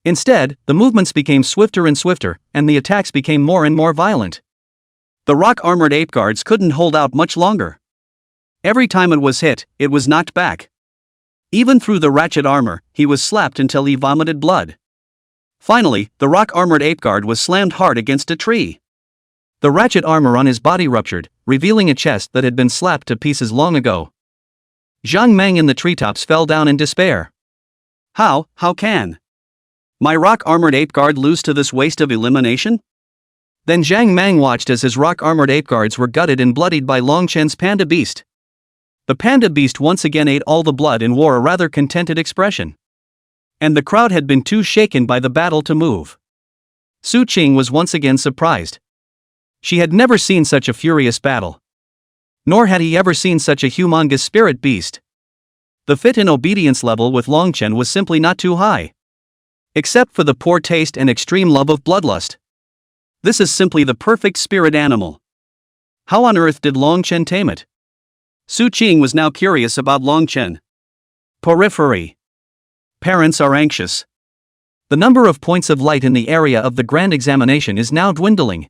Instead, the movements became swifter and swifter, and the attacks became more and more violent. The rock-armored ape guards couldn't hold out much longer. Every time it was hit, it was knocked back. Even through the ratchet armor, he was slapped until he vomited blood. Finally, the rock-armored ape guard was slammed hard against a tree. The ratchet armor on his body ruptured, revealing a chest that had been slapped to pieces long ago. Zhang Mang in the treetops fell down in despair. How can my rock-armored ape guard lose to this waste of elimination? Then Zhang Mang watched as his rock-armored ape guards were gutted and bloodied by Long Chen's panda beast. The panda beast once again ate all the blood and wore a rather contented expression. And the crowd had been too shaken by the battle to move. Su Qing was once again surprised. She had never seen such a furious battle. Nor had he ever seen such a humongous spirit beast. The fit and obedience level with Long Chen was simply not too high. Except for the poor taste and extreme love of bloodlust. This is simply the perfect spirit animal. How on earth did Long Chen tame it? Su Qing was now curious about Long Chen. Periphery. Parents are anxious. The number of points of light in the area of the grand examination is now dwindling.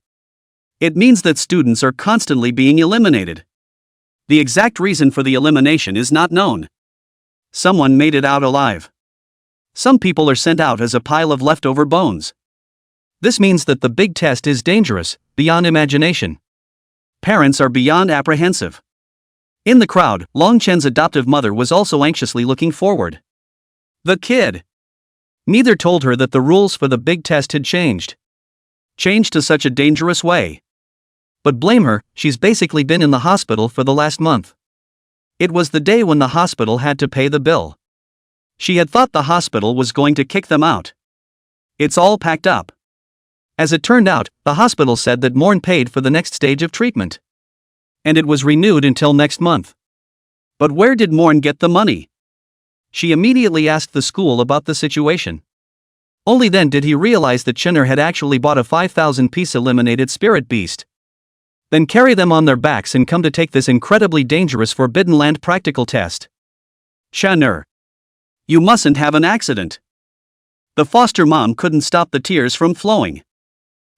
It means that students are constantly being eliminated. The exact reason for the elimination is not known. Someone made it out alive. Some people are sent out as a pile of leftover bones. This means that the big test is dangerous, beyond imagination. Parents are beyond apprehensive. In the crowd, Long Chen's adoptive mother was also anxiously looking forward. The kid. Neither told her that the rules for the big test had changed. Changed to such a dangerous way. But blame her, she's basically been in the hospital for the last month. It was the day when the hospital had to pay the bill. She had thought the hospital was going to kick them out. It's all packed up. As it turned out, the hospital said that Morn paid for the next stage of treatment. And it was renewed until next month. But where did Morn get the money? She immediately asked the school about the situation. Only then did he realize that Chenner had actually bought a 5,000-piece eliminated spirit beast. Then carry them on their backs and come to take this incredibly dangerous Forbidden Land practical test. Chenner. You mustn't have an accident. The foster mom couldn't stop the tears from flowing.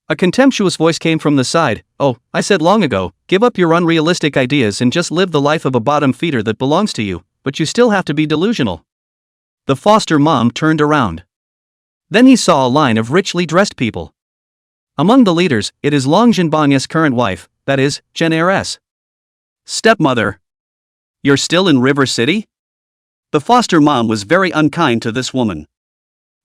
A contemptuous voice came from the side. Oh, I said long ago, give up your unrealistic ideas and just live the life of a bottom feeder that belongs to you, but you still have to be delusional. The foster mom turned around. Then he saw a line of richly dressed people. Among the leaders, it is Long Jinbang's current wife, that is, Jen Heiress. Stepmother. You're still in River City? The foster mom was very unkind to this woman.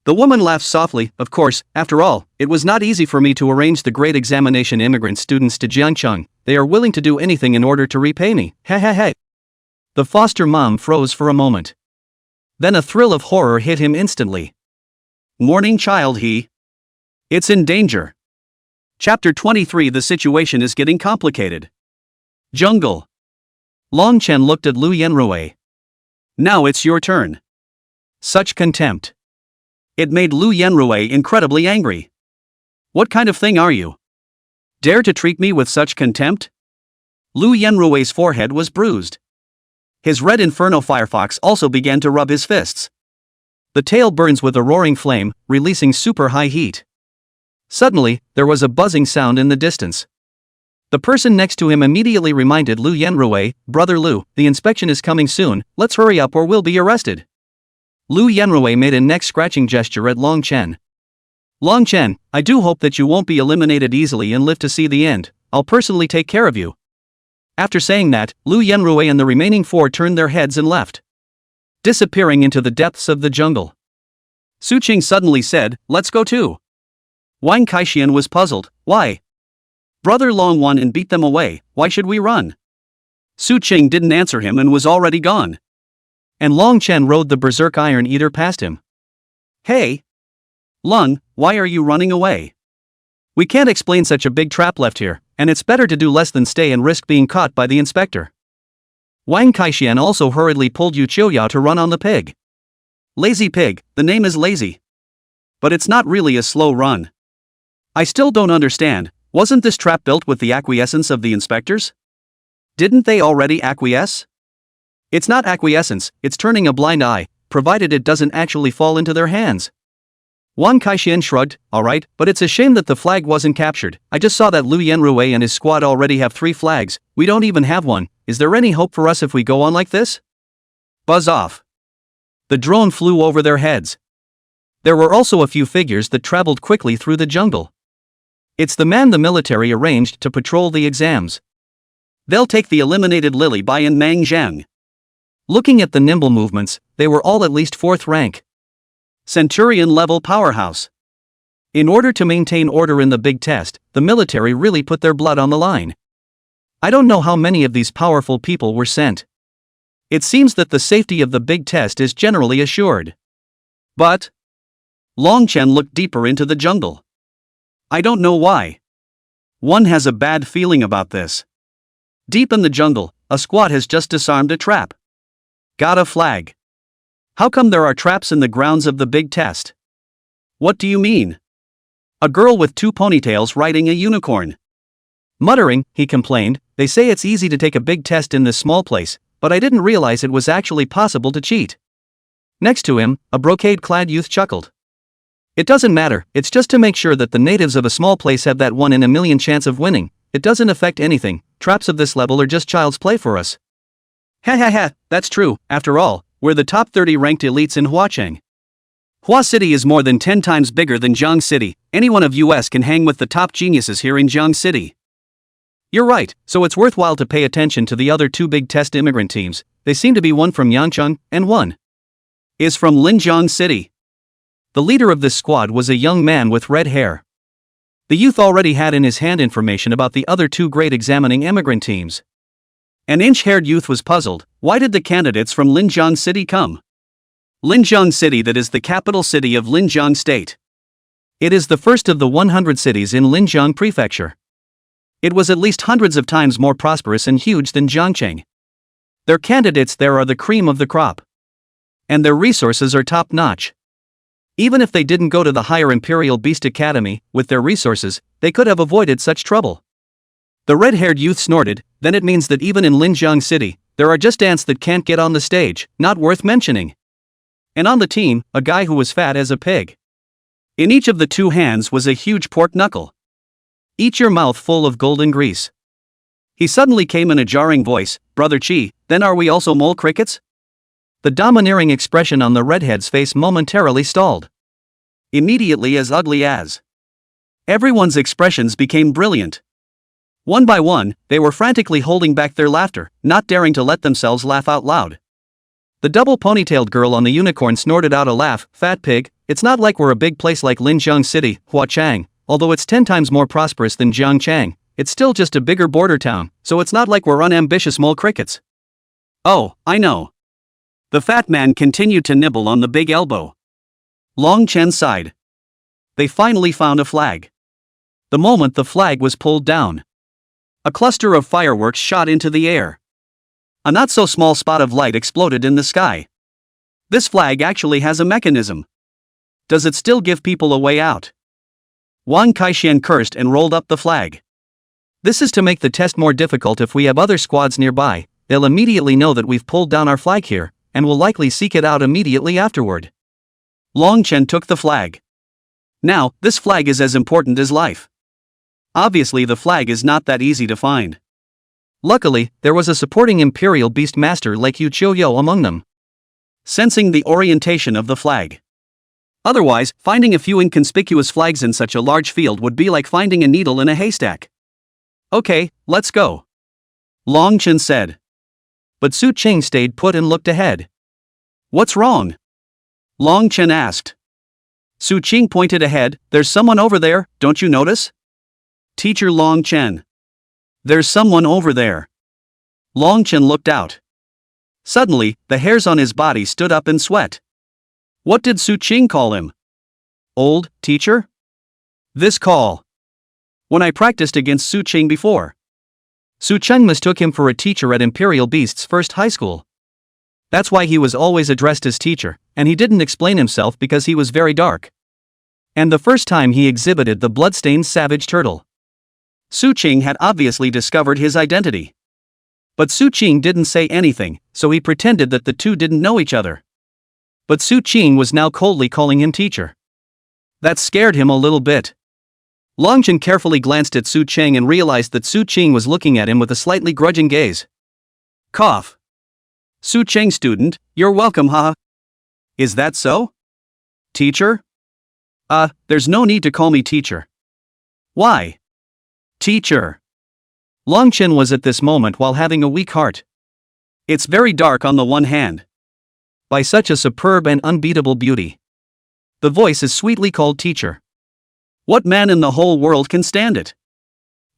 The woman laughed softly. Of course, after all, it was not easy for me to arrange the great examination immigrant students to Jiangcheng. They are willing to do anything in order to repay me. Hey. The foster mom froze for a moment. Then a thrill of horror hit him instantly. Mourning child It's in danger. Chapter 23. The situation is getting complicated. Jungle. Long Chen looked at Lu Yenrui. Now it's your turn. Such contempt. It made Lu Yenrui incredibly angry. What kind of thing are you? Dare to treat me with such contempt? Lu Yenrui's forehead was bruised. His red inferno firefox also began to rub his fists. The tail burns with a roaring flame, releasing super high heat. Suddenly, there was a buzzing sound in the distance. The person next to him immediately reminded Lu Yenrui, "Brother Lu, the inspection is coming soon, let's hurry up or we'll be arrested." Lu Yenrui made a neck-scratching gesture at Long Chen. "Long Chen, I do hope that you won't be eliminated easily and live to see the end. I'll personally take care of you." After saying that, Lu Yenrui and the remaining 4 turned their heads and left, disappearing into the depths of the jungle. Su Qing suddenly said, "Let's go too." Wang Kaixian was puzzled. "Why? Brother Long won and beat them away, why should we run?" Su Qing didn't answer him and was already gone. And Long Chen rode the berserk iron eater past him. "Hey! Lung, why are you running away? We can't explain such a big trap left here, and it's better to do less than stay and risk being caught by the inspector." Wang Kaixian also hurriedly pulled Yu Qiuyao to run on the pig. "Lazy pig, the name is lazy. But it's not really a slow run. I still don't understand, wasn't this trap built with the acquiescence of the inspectors? Didn't they already acquiesce? It's not acquiescence, it's turning a blind eye, provided it doesn't actually fall into their hands." Wang Kaixian shrugged, "Alright, but it's a shame that the flag wasn't captured. I just saw that Lu Yenrui and his squad already have 3 flags, we don't even have one. Is there any hope for us if we go on like this?" Buzz off. The drone flew over their heads. There were also a few figures that traveled quickly through the jungle. It's the man the military arranged to patrol the exams. They'll take the eliminated Lily Bai and Mang Zhang. Looking at the nimble movements, they were all at least 4th rank. Centurion-level powerhouse. In order to maintain order in the big test, the military really put their blood on the line. I don't know how many of these powerful people were sent. It seems that the safety of the big test is generally assured. But Long Chen looked deeper into the jungle. I don't know why. One has a bad feeling about this. Deep in the jungle, a squad has just disarmed a trap. Got a flag. How come there are traps in the grounds of the big test? What do you mean? A girl with 2 ponytails riding a unicorn. Muttering, he complained, "They say it's easy to take a big test in this small place, but I didn't realize it was actually possible to cheat." Next to him, a brocade-clad youth chuckled. "It doesn't matter, it's just to make sure that the natives of a small place have that 1 in a million chance of winning. It doesn't affect anything, traps of this level are just child's play for us." Ha ha ha, that's true, after all, we're the top 30 ranked elites in Huacheng. Hua City is more than 10 times bigger than Jiang City, anyone of US can hang with the top geniuses here in Jiang City. You're right, so it's worthwhile to pay attention to the other 2 big test immigrant teams. They seem to be one from Yangcheng, and one is from Linjiang City. The leader of this squad was a young man with red hair. The youth already had in his hand information about the other 2 great examining immigrant teams. An inch-haired youth was puzzled, why did the candidates from Linjiang City come? Linjiang City, that is the capital city of Linjiang State. It is the first of the 100 cities in Linjiang Prefecture. It was at least hundreds of times more prosperous and huge than Jiangcheng. Their candidates there are the cream of the crop. And their resources are top-notch. Even if they didn't go to the higher Imperial Beast Academy, with their resources, they could have avoided such trouble. The red-haired youth snorted, then it means that even in Linjiang City, there are just ants that can't get on the stage, not worth mentioning. And on the team, a guy who was fat as a pig. In each of the 2 hands was a huge pork knuckle. Eat your mouth full of golden grease. He suddenly came in a jarring voice, "Brother Chi, then are we also mole crickets?" The domineering expression on the redhead's face momentarily stalled. Immediately as ugly as. Everyone's expressions became brilliant. One by one, they were frantically holding back their laughter, not daring to let themselves laugh out loud. The double ponytailed girl on the unicorn snorted out a laugh, "Fat pig, it's not like we're a big place like Linjiang City, Huacheng. Although it's 10 times more prosperous than Jiangcheng, it's still just a bigger border town, so it's not like we're unambitious mole crickets." "Oh, I know." The fat man continued to nibble on the big elbow. Long Chen sighed. They finally found a flag. The moment the flag was pulled down, a cluster of fireworks shot into the air. A not-so-small spot of light exploded in the sky. This flag actually has a mechanism. Does it still give people a way out? Wang Kaixian cursed and rolled up the flag. This is to make the test more difficult. If we have other squads nearby, they'll immediately know that we've pulled down our flag here, and will likely seek it out immediately afterward. Long Chen took the flag. Now, this flag is as important as life. Obviously, the flag is not that easy to find. Luckily, there was a supporting Imperial Beast Master like Yu Qiuyo among them, sensing the orientation of the flag. Otherwise, finding a few inconspicuous flags in such a large field would be like finding a needle in a haystack. Okay, let's go, Long Chen said. But Su Qing stayed put and looked ahead. What's wrong? Long Chen asked. Su Qing pointed ahead. There's someone over there, don't you notice? Teacher Long Chen. There's someone over there. Long Chen looked out. Suddenly, the hairs on his body stood up in sweat. What did Su Qing call him? Old teacher? This call. When I practiced against Su Qing before. Su Qing mistook him for a teacher at Imperial Beast's first high school. That's why he was always addressed as teacher, and he didn't explain himself because he was very dark. And the first time he exhibited the bloodstained savage turtle. Su Qing had obviously discovered his identity. But Su Qing didn't say anything, so he pretended that the two didn't know each other. But Su Qing was now coldly calling him teacher. That scared him a little bit. Long Chen carefully glanced at Su Qing and realized that Su Qing was looking at him with a slightly grudging gaze. Cough. Su Qing student, you're welcome, haha. Is that so? Teacher? There's no need to call me teacher. Why? Teacher. Long Chen was at this moment while having a weak heart. It's very dark on the one hand. By such a superb and unbeatable beauty. The voice is sweetly called teacher. What man in the whole world can stand it?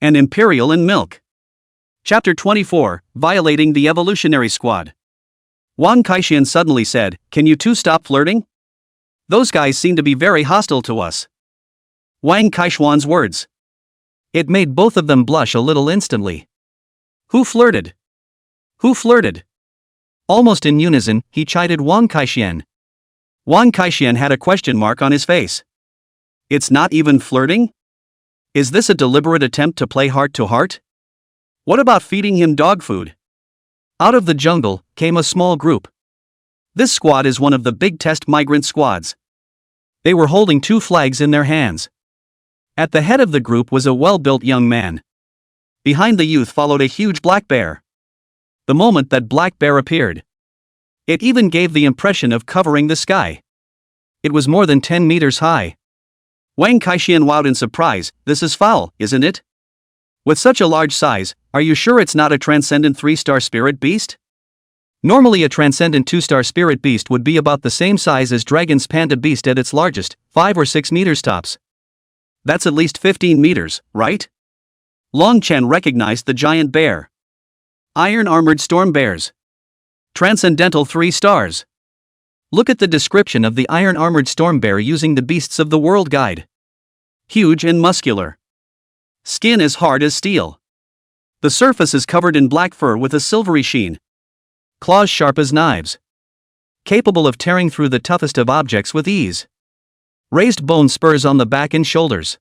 An imperial in milk. Chapter 24, Violating the Evolutionary Squad. Wang Kaixian suddenly said, Can you two stop flirting? Those guys seem to be very hostile to us. Wang Kaixuan's words. It made both of them blush a little instantly. Who flirted? Who flirted? Almost in unison, he chided Wang Kaixian. Wang Kaixian had a question mark on his face. It's not even flirting? Is this a deliberate attempt to play heart to heart? What about feeding him dog food? Out of the jungle came a small group. This squad is one of the big test migrant squads. They were holding two flags in their hands. At the head of the group was a well-built young man. Behind the youth followed a huge black bear. The moment that black bear appeared, it even gave the impression of covering the sky. It was more than 10 meters high. Wang Kaixian wowed in surprise. This is foul, isn't it? With such a large size, are you sure it's not a transcendent 3-star spirit beast? Normally a transcendent 2-star spirit beast would be about the same size as Dragon's panda beast at its largest, 5 or 6 meters tops. That's at least 15 meters, right? Long Chen recognized the giant bear. Iron-armored storm bears. Transcendental 3 stars. Look at the description of the iron-armored storm bear using the Beasts of the World guide. Huge and muscular. Skin as hard as steel. The surface is covered in black fur with a silvery sheen. Claws sharp as knives. Capable of tearing through the toughest of objects with ease. Raised bone spurs on the back and shoulders.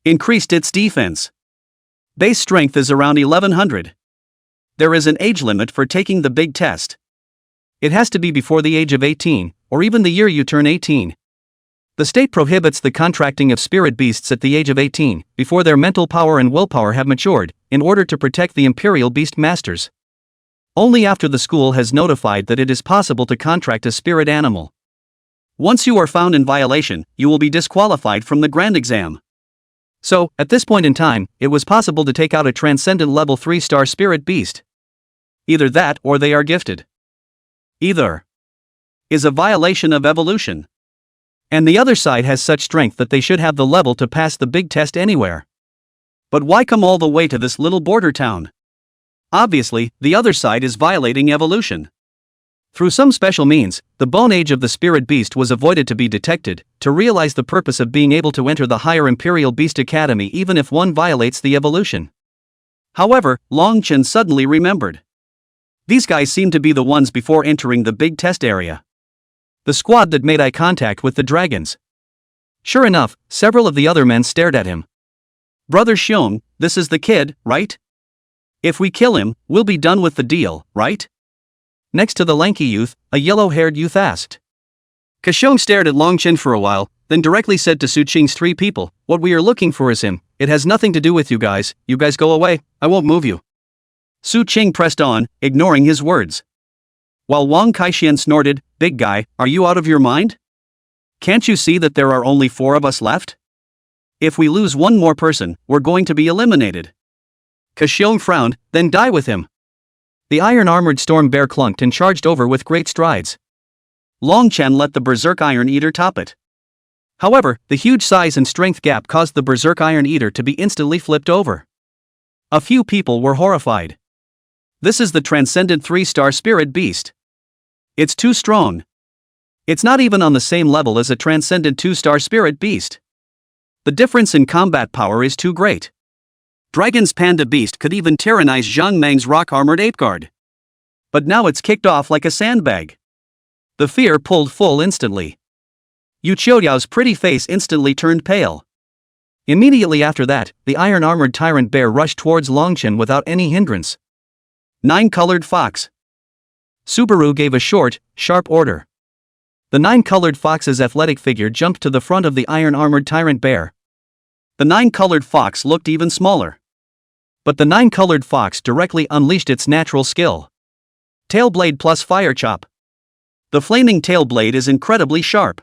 Increased its defense. Base strength is around 1100. There is an age limit for taking the big test. It has to be before the age of 18, or even the year you turn 18. The state prohibits the contracting of spirit beasts at the age of 18, before their mental power and willpower have matured, in order to protect the Imperial Beast Masters. Only after the school has notified that it is possible to contract a spirit animal. Once you are found in violation, you will be disqualified from the grand exam. So, at this point in time, it was possible to take out a transcendent level 3-star spirit beast. Either that or they are gifted. Either is a violation of evolution. And the other side has such strength that they should have the level to pass the big test anywhere. But why come all the way to this little border town? Obviously, the other side is violating evolution. Through some special means, the bone age of the spirit beast was avoided to be detected, to realize the purpose of being able to enter the higher Imperial Beast Academy even if one violates the evolution. However, Long Chen suddenly remembered. These guys seem to be the ones before entering the big test area. The squad that made eye contact with the dragons. Sure enough, several of the other men stared at him. Brother Xiong, this is the kid, right? If we kill him, we'll be done with the deal, right? Next to the lanky youth, a yellow-haired youth asked. Kashong stared at Long Chen for a while, then directly said to Su Qing's 3 people, "What we are looking for is him. It has nothing to do with you guys go away, I won't move you." Su Qing pressed on, ignoring his words. While Wang Kaixian snorted, "Big guy, are you out of your mind? Can't you see that there are only 4 of us left? If we lose one more person, we're going to be eliminated." Kashong frowned, "Then die with him." The iron-armored storm bear clunked and charged over with great strides. Long Chen let the berserk Iron Eater top it. However, the huge size and strength gap caused the berserk Iron Eater to be instantly flipped over. A few people were horrified. This is the transcendent 3-star spirit beast. It's too strong. It's not even on the same level as a transcendent 2-star spirit beast. The difference in combat power is too great. Dragon's panda beast could even tyrannize Zhang Meng's rock-armored ape guard. But now it's kicked off like a sandbag. The fear pulled full instantly. Yu Qiuyao's pretty face instantly turned pale. Immediately after that, the iron-armored tyrant bear rushed towards Longchen without any hindrance. 9-colored fox. Subaru gave a short, sharp order. The 9-colored fox's athletic figure jumped to the front of the iron-armored tyrant bear. The 9-colored fox looked even smaller. But the 9-colored fox directly unleashed its natural skill. Tail blade plus fire chop. The flaming tail blade is incredibly sharp,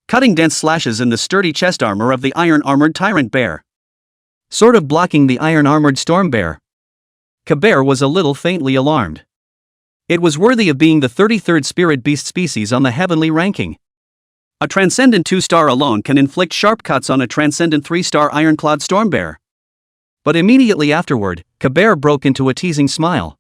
cutting dense slashes in the sturdy chest armor of the iron-armored tyrant bear, sort of blocking the iron-armored storm bear. Kabare was a little faintly alarmed. It was worthy of being the 33rd spirit beast species on the heavenly ranking. A transcendent 2-star alone can inflict sharp cuts on a transcendent 3-star ironclad storm bear. But immediately afterward, Kabare broke into a teasing smile.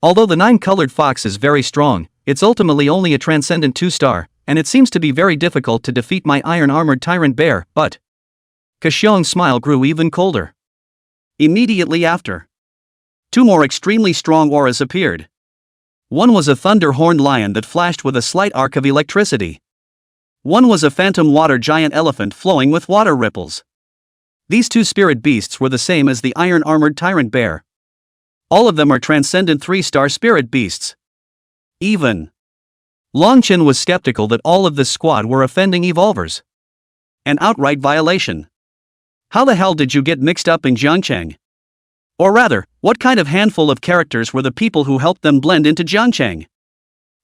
Although the 9-colored fox is very strong, it's ultimately only a transcendent 2-star, and it seems to be very difficult to defeat my iron-armored tyrant bear, but... Kashong's smile grew even colder. Immediately after, 2 more extremely strong auras appeared. One was a thunder-horned lion that flashed with a slight arc of electricity. One was a phantom water giant elephant flowing with water ripples. These 2 spirit beasts were the same as the iron-armored tyrant bear. All of them are transcendent 3-star spirit beasts. Even Longchen was skeptical that all of this squad were offending evolvers. An outright violation. How the hell did you get mixed up in Jiangchang? Or rather, what kind of handful of characters were the people who helped them blend into Jiangchang?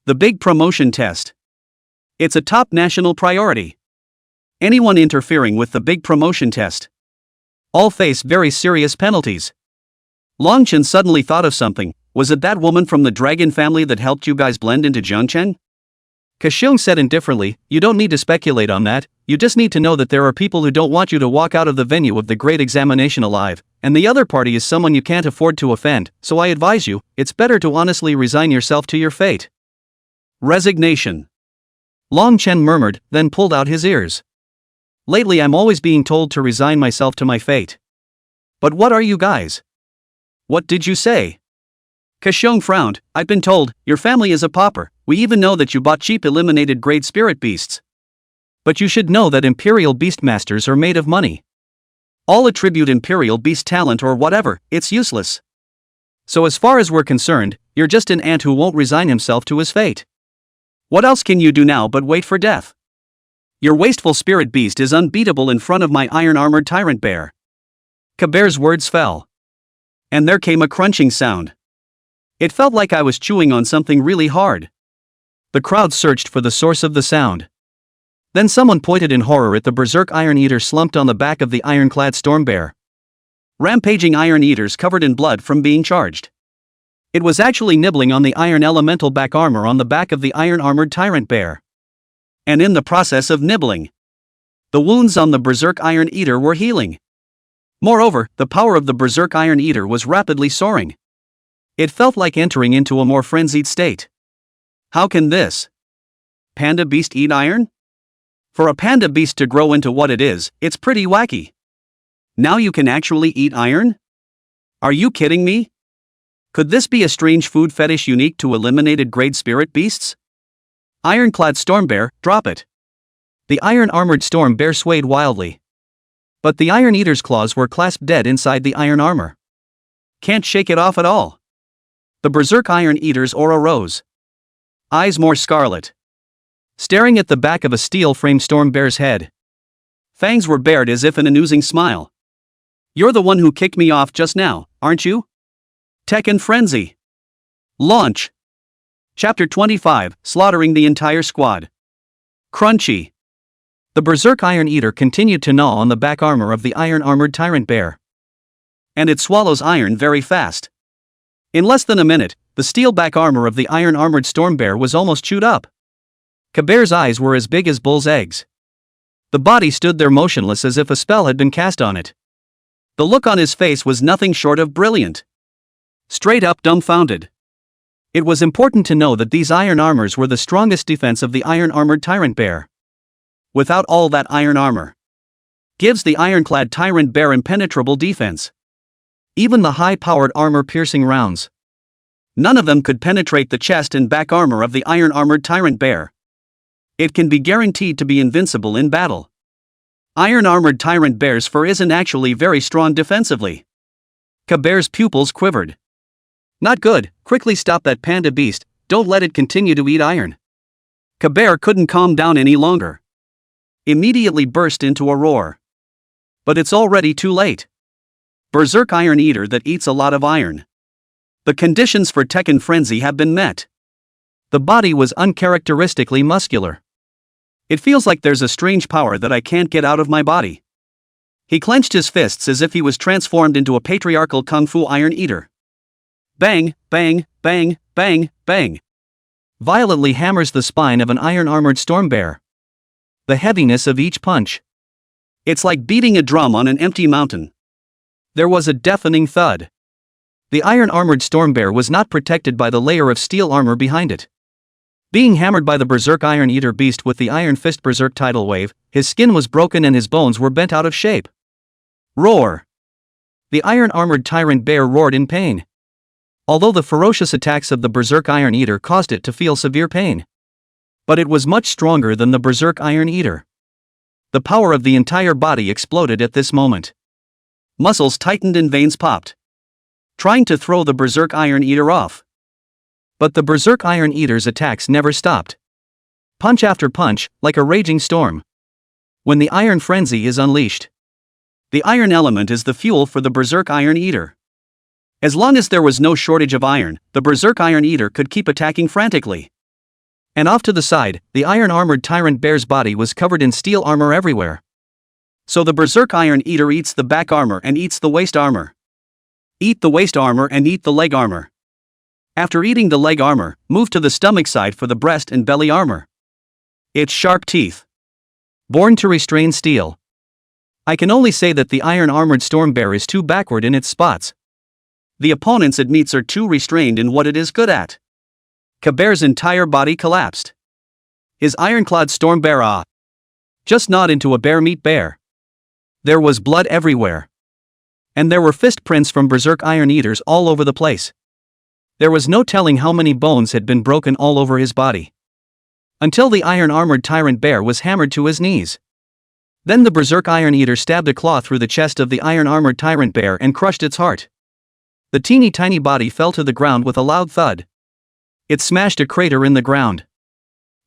The big promotion test. It's a top national priority. Anyone interfering with the big promotion test all face very serious penalties. Longchen suddenly thought of something. Was it that woman from the dragon family that helped you guys blend into Jiangcheng? Kashong said indifferently, "You don't need to speculate on that, you just need to know that there are people who don't want you to walk out of the venue of the great examination alive, and the other party is someone you can't afford to offend, so I advise you, it's better to honestly resign yourself to your fate." Resignation. Long Chen murmured, then pulled out his ears. "Lately I'm always being told to resign myself to my fate. But what are you guys? What did you say?" Kashong frowned. "I've been told, your family is a pauper, we even know that you bought cheap eliminated grade spirit beasts. But you should know that Imperial Beastmasters are made of money. All attribute Imperial Beast talent or whatever, it's useless. So as far as we're concerned, you're just an ant who won't resign himself to his fate. What else can you do now but wait for death? Your wasteful spirit beast is unbeatable in front of my iron-armored tyrant bear." Kabare's words fell. And there came a crunching sound. It felt like I was chewing on something really hard. The crowd searched for the source of the sound. Then someone pointed in horror at the berserk Iron Eater slumped on the back of the ironclad storm bear. Rampaging Iron Eaters covered in blood from being charged. It was actually nibbling on the iron elemental back armor on the back of the iron-armored tyrant bear. And in the process of nibbling, the wounds on the berserk Iron Eater were healing. Moreover, the power of the berserk Iron Eater was rapidly soaring. It felt like entering into a more frenzied state. How can this panda beast eat iron? For a panda beast to grow into what it is, it's pretty wacky. Now you can actually eat iron? Are you kidding me? Could this be a strange food fetish unique to eliminated grade spirit beasts? Ironclad storm bear, drop it. The iron-armored storm bear swayed wildly. But the Iron Eater's claws were clasped dead inside the iron armor. Can't shake it off at all. The berserk Iron Eater's aura rose. Eyes more scarlet. staring at the back of a steel-framed storm bear's head. Fangs were bared as if in an oozing smile. "You're the one who kicked me off just now, aren't you?" Tekken Frenzy. Launch. Chapter 25, Slaughtering the Entire Squad. Crunchy. The Berserk Iron Eater continued to gnaw on the back armor of the iron-armored tyrant bear. And it swallows iron very fast. In less than a minute, the steel back armor of the iron-armored storm bear was almost chewed up. Kabear's eyes were as big as bull's eggs. The body stood there motionless as if a spell had been cast on it. The look on his face was nothing short of brilliant. Straight up dumbfounded. It was important to know that these iron armors were the strongest defense of the iron-armored tyrant bear. Without all that iron armor, gives the ironclad tyrant bear impenetrable defense. Even the high-powered armor-piercing rounds, none of them could penetrate the chest and back armor of the iron-armored tyrant bear. It can be guaranteed to be invincible in battle. Iron-armored tyrant bear's fur isn't actually very strong defensively. Kabear's pupils quivered. "Not good, quickly stop that panda beast, don't let it continue to eat iron." Kabear couldn't calm down any longer. Immediately burst into a roar. But it's already too late. Berserk Iron Eater that eats a lot of iron. The conditions for Tekken Frenzy have been met. The body was uncharacteristically muscular. "It feels like there's a strange power that I can't get out of my body." He clenched his fists as if he was transformed into a patriarchal kung fu Iron Eater. Bang, bang, bang, bang, bang. Violently hammers the spine of an iron-armored storm bear. The heaviness of each punch. It's like beating a drum on an empty mountain. There was a deafening thud. The iron-armored storm bear was not protected by the layer of steel armor behind it. Being hammered by the Berserk Iron Eater beast with the Iron Fist Berserk tidal wave, his skin was broken and his bones were bent out of shape. Roar! The iron-armored tyrant bear roared in pain. Although the ferocious attacks of the Berserk Iron Eater caused it to feel severe pain. But it was much stronger than the Berserk Iron Eater. The power of the entire body exploded at this moment. Muscles tightened and veins popped. Trying to throw the Berserk Iron Eater off. But the Berserk Iron Eater's attacks never stopped. Punch after punch, like a raging storm. When the Iron Frenzy is unleashed, the iron element is the fuel for the Berserk Iron Eater. As long as there was no shortage of iron, the Berserk Iron Eater could keep attacking frantically. And off to the side, the iron-armored tyrant bear's body was covered in steel armor everywhere. So the Berserk Iron Eater eats the back armor and eats the waist armor. Eat the waist armor and eat the leg armor. After eating the leg armor, move to the stomach side for the breast and belly armor. Its sharp teeth. Born to restrain steel. I can only say that the iron-armored storm bear is too backward in its spots. The opponents it meets are too restrained in what it is good at. Kabear's entire body collapsed. His ironclad storm bear just gnawed into a bear meat bear. There was blood everywhere. And there were fist prints from Berserk Iron Eaters all over the place. There was no telling how many bones had been broken all over his body. Until the iron-armored tyrant bear was hammered to his knees. Then the Berserk Iron Eater stabbed a claw through the chest of the iron-armored tyrant bear and crushed its heart. The teeny-tiny body fell to the ground with a loud thud. It smashed a crater in the ground.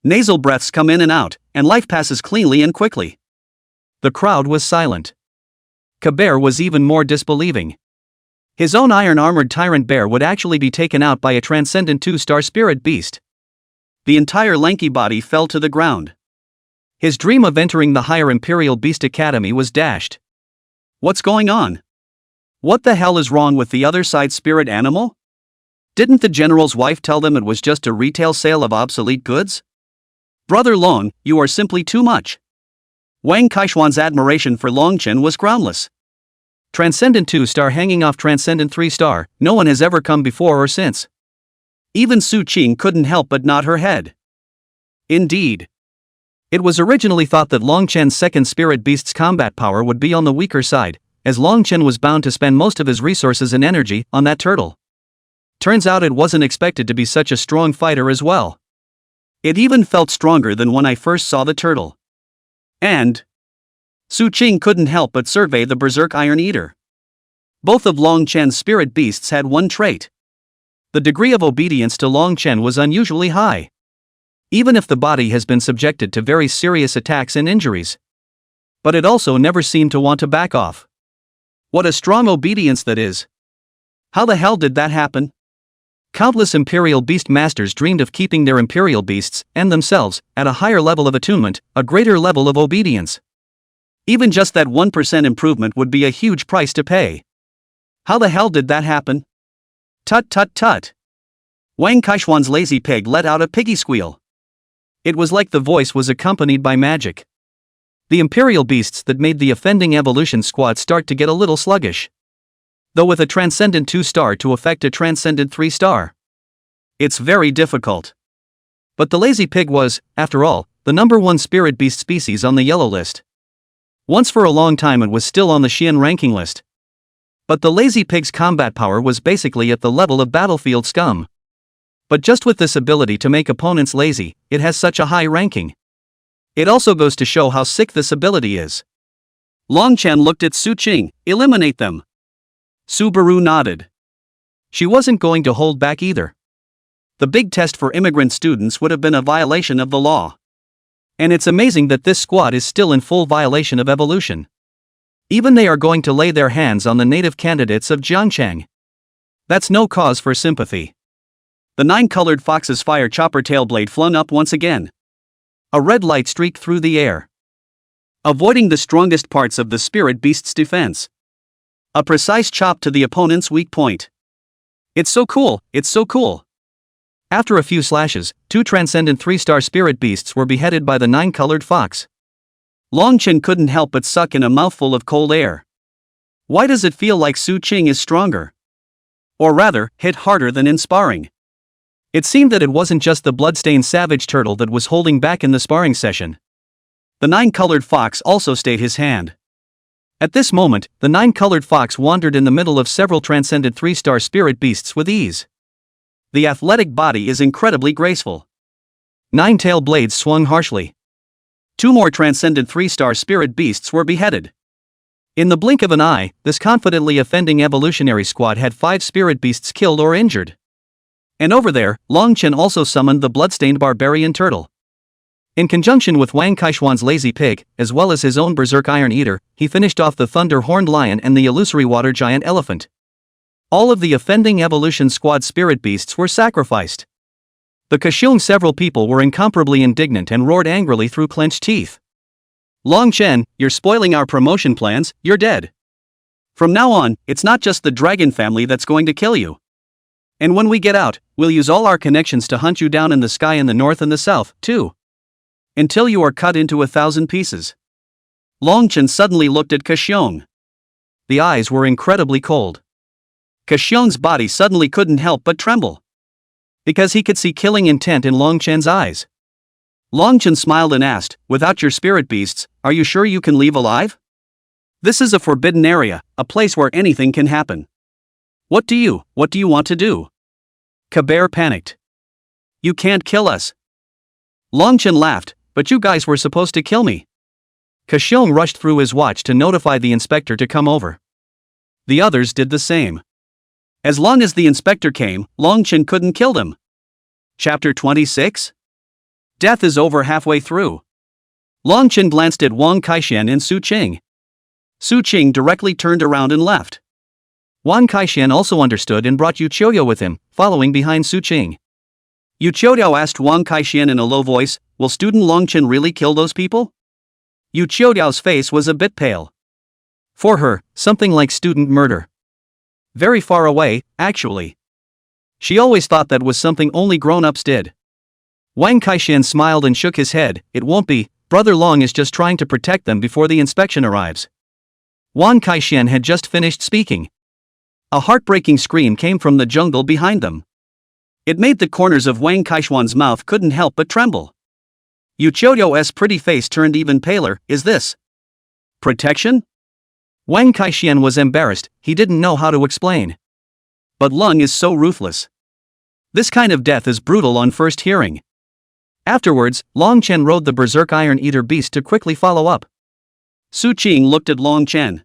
Nasal breaths come in and out, and life passes cleanly and quickly. The crowd was silent. Kabear was even more disbelieving. His own iron-armored tyrant bear would actually be taken out by a transcendent 2-star spirit beast. The entire lanky body fell to the ground. His dream of entering the higher Imperial Beast Academy was dashed. What's going on? What the hell is wrong with the other side spirit animal? Didn't the general's wife tell them it was just a retail sale of obsolete goods? Brother Long, you are simply too much. Wang Kaishuan's admiration for Longchen was groundless. Transcendent 2-star hanging off Transcendent 3-star, no one has ever come before or since. Even Su Qing couldn't help but nod her head. Indeed. It was originally thought that Longchen's second spirit beast's combat power would be on the weaker side, as Longchen was bound to spend most of his resources and energy on that turtle. Turns out it wasn't expected to be such a strong fighter as well. It even felt stronger than when I first saw the turtle. And Su Qing couldn't help but survey the Berserk Iron Eater. Both of Longchen's spirit beasts had one trait. The degree of obedience to Longchen was unusually high. even if the body has been subjected to very serious attacks and injuries. But it also never seemed to want to back off. What a strong obedience that is. How the hell did that happen? Countless Imperial Beast Masters dreamed of keeping their Imperial Beasts, and themselves, at a higher level of attunement, a greater level of obedience. Even just that 1% improvement would be a huge price to pay. How the hell did that happen? Tut tut tut. Wang Kaishuan's lazy pig let out a piggy squeal. It was like the voice was accompanied by magic. The Imperial Beasts that made the offending evolution squad start to get a little sluggish. Though with a Transcendent 2-star to affect a Transcendent 3-star. It's very difficult. But the lazy pig was, after all, the #1 spirit beast species on the yellow list. Once for a long time it was still on the Xian ranking list. But the lazy pig's combat power was basically at the level of battlefield scum. But just with this ability to make opponents lazy, it has such a high ranking. It also goes to show how sick this ability is. Long Chen looked at Su Qing. Eliminate them. Subaru nodded. She wasn't going to hold back either. The big test for immigrant students would have been a violation of the law. And it's amazing that this squad is still in full violation of evolution. Even they are going to lay their hands on the native candidates of Jiangchang. That's no cause for sympathy. The 9-colored fox's fire chopper tail blade flung up once again. A red light streaked through the air, avoiding the strongest parts of the spirit beast's defense. A precise chop to the opponent's weak point. It's so cool, it's so cool. After a few slashes, 2 Transcendent 3-star spirit beasts were beheaded by the 9-colored fox. Long Chen couldn't help but suck in a mouthful of cold air. Why does it feel like Su Qing is stronger? Or rather, hit harder than in sparring? It seemed that it wasn't just the bloodstained savage turtle that was holding back in the sparring session. The 9-colored fox also stayed his hand. At this moment, the 9-colored fox wandered in the middle of several Transcendent 3-star spirit beasts with ease. The athletic body is incredibly graceful. 9 tail blades swung harshly. 2 more Transcendent 3-star spirit beasts were beheaded. In the blink of an eye, this confidently offending evolutionary squad had 5 spirit beasts killed or injured. And over there, Long Chen also summoned the bloodstained barbarian turtle. In conjunction with Wang Kaishuan's lazy pig, as well as his own berserk iron eater, he finished off the thunder-horned lion and the illusory water giant elephant. All of the offending evolution squad spirit beasts were sacrificed. The Kashung several people were incomparably indignant and roared angrily through clenched teeth. Long Chen, you're spoiling our promotion plans, you're dead. From now on, it's not just the dragon family that's going to kill you. And when we get out, we'll use all our connections to hunt you down in the sky in the north and the south, too. Until you are cut into 1,000 pieces. Long Chen suddenly looked at Kashung. The eyes were incredibly cold. Kashung's body suddenly couldn't help but tremble. Because he could see killing intent in Long Chen's eyes. Long Chen smiled and asked, without your spirit beasts, are you sure you can leave alive? This is a forbidden area, a place where anything can happen. What do you want to do? Kabare panicked. You can't kill us. Long Chen laughed, but you guys were supposed to kill me. Kashung rushed through his watch to notify the inspector to come over. The others did the same. As long as the inspector came, Long Chen couldn't kill them. Chapter 26? Death is over halfway through. Long Chen glanced at Wang Kaishan and Su Qing. Su Qing directly turned around and left. Wang Kaishan also understood and brought Yu Qiudiao with him, following behind Su Qing. Yu Qiudiao asked Wang Kaishan in a low voice, will student Long Chen really kill those people? Yu Qiudiao's face was a bit pale. For her, something like student murder. Very far away, actually. She always thought that was something only grown-ups did. Wang Kaishan smiled and shook his head, it won't be, Brother Long is just trying to protect them before the inspection arrives. Wang Kaishan had just finished speaking. A heartbreaking scream came from the jungle behind them. It made the corners of Wang Kaishuan's mouth couldn't help but tremble. Yu Qiudiao's pretty face turned even paler, is this protection? Wang Kaishan was embarrassed, he didn't know how to explain. But Lung is so ruthless. This kind of death is brutal on first hearing. Afterwards, Long Chen rode the berserk iron eater beast to quickly follow up. Su Qing looked at Long Chen.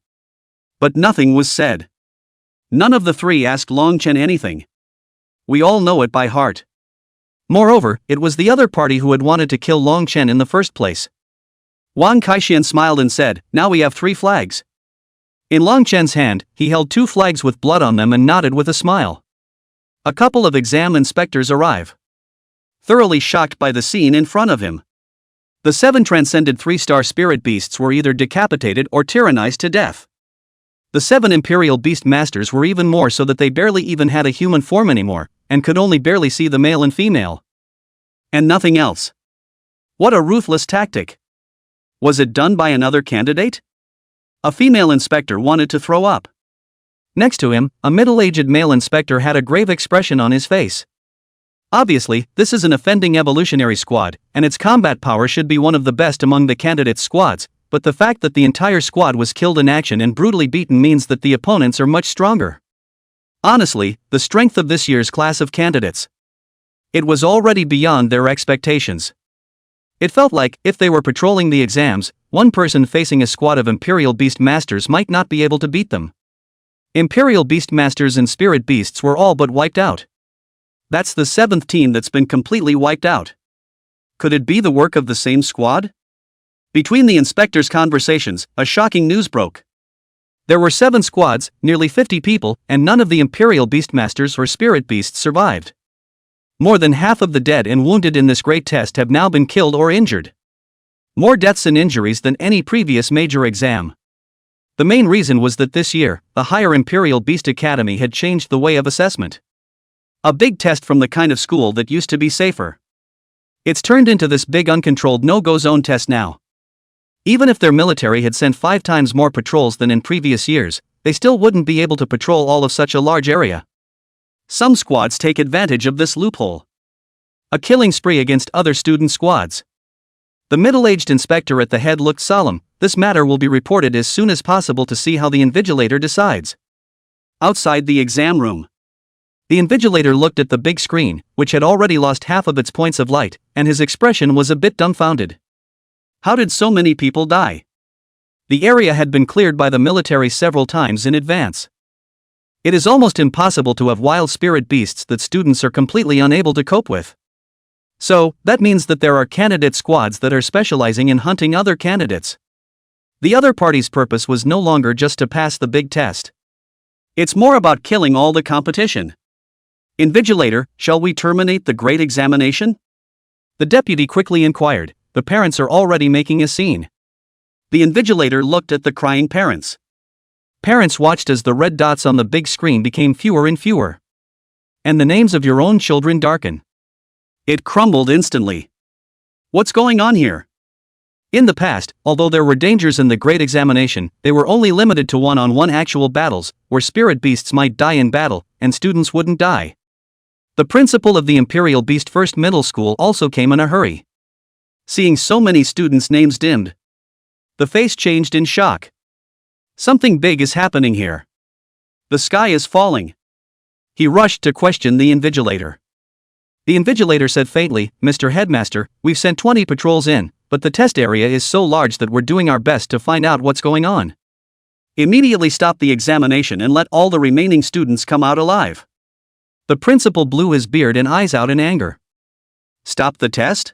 But nothing was said. None of the three asked Long Chen anything. We all know it by heart. Moreover, it was the other party who had wanted to kill Long Chen in the first place. Wang Kaixian smiled and said, "Now we have 3 flags." In Long Chen's hand, he held 2 flags with blood on them and nodded with a smile. A couple of exam inspectors arrive, thoroughly shocked by the scene in front of him. The 7 transcended 3-star spirit beasts were either decapitated or tyrannized to death. The 7 imperial beast masters were even more so that they barely even had a human form anymore, and could only barely see the male and female. And nothing else. What a ruthless tactic. Was it done by another candidate? A female inspector wanted to throw up. Next to him, a middle-aged male inspector had a grave expression on his face. Obviously, this is an offending evolutionary squad, and its combat power should be one of the best among the candidates' squads, but the fact that the entire squad was killed in action and brutally beaten means that the opponents are much stronger. Honestly, the strength of this year's class of candidates. It was already beyond their expectations. It felt like, if they were patrolling the exams, one person facing a squad of Imperial Beast Masters might not be able to beat them. Imperial Beast Masters and Spirit Beasts were all but wiped out. That's the 7th team that's been completely wiped out. Could it be the work of the same squad? Between the inspectors' conversations, a shocking news broke. There were 7 squads, nearly 50 people, and none of the Imperial Beastmasters or Spirit Beasts survived. More than half of the dead and wounded in this great test have now been killed or injured. More deaths and injuries than any previous major exam. The main reason was that this year, the higher Imperial Beast Academy had changed the way of assessment. A big test from the kind of school that used to be safer. It's turned into this big uncontrolled no-go zone test now. Even if their military had sent 5 times more patrols than in previous years, they still wouldn't be able to patrol all of such a large area. Some squads take advantage of this loophole. A killing spree against other student squads. The middle-aged inspector at the head looked solemn. This matter will be reported as soon as possible to see how the invigilator decides. Outside the exam room. The invigilator looked at the big screen, which had already lost half of its points of light, and his expression was a bit dumbfounded. How did so many people die? The area had been cleared by the military several times in advance. It is almost impossible to have wild spirit beasts that students are completely unable to cope with. So, that means that there are candidate squads that are specializing in hunting other candidates. The other party's purpose was no longer just to pass the big test. It's more about killing all the competition. Invigilator, shall we terminate the great examination? The deputy quickly inquired. The parents are already making a scene. The invigilator looked at the crying parents. Parents watched as the red dots on the big screen became fewer and fewer. And the names of your own children darken. It crumbled instantly. What's going on here? In the past, although there were dangers in the Great Examination, they were only limited to one-on-one actual battles, where spirit beasts might die in battle, and students wouldn't die. The principal of the Imperial Beast First Middle School also came in a hurry. Seeing so many students' names dimmed, the face changed in shock. Something big is happening here. The sky is falling. He rushed to question the invigilator. The invigilator said faintly, "Mr. Headmaster, we've sent 20 patrols in, but the test area is so large that we're doing our best to find out what's going on. Immediately stop the examination and let all the remaining students come out alive." The principal blew his beard and eyes out in anger. Stop the test?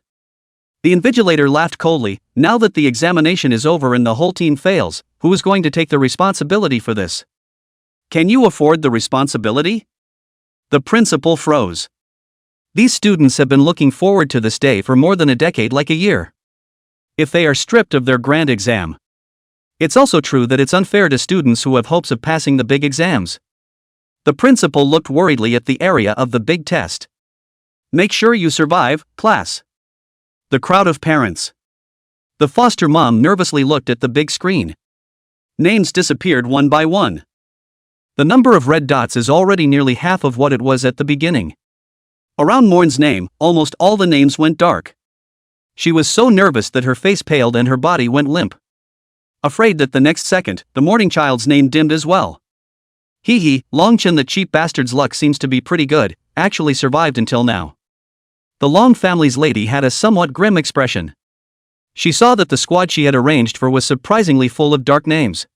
The invigilator laughed coldly. Now that the examination is over and the whole team fails, who is going to take the responsibility for this? Can you afford the responsibility? The principal froze. These students have been looking forward to this day for more than a decade, like a year. If they are stripped of their grand exam. It's also true that it's unfair to students who have hopes of passing the big exams. The principal looked worriedly at the area of the big test. Make sure you survive, class. The crowd of parents. The foster mom nervously looked at the big screen. Names disappeared one by one. The number of red dots is already nearly half of what it was at the beginning. Around Morn's name, almost all the names went dark. She was so nervous that her face paled and her body went limp. Afraid that the next second, the morning child's name dimmed as well. Hee hee, Long Chen, the cheap bastard's luck seems to be pretty good, actually survived until now. The Long family's lady had a somewhat grim expression. She saw that the squad she had arranged for was surprisingly full of dark names.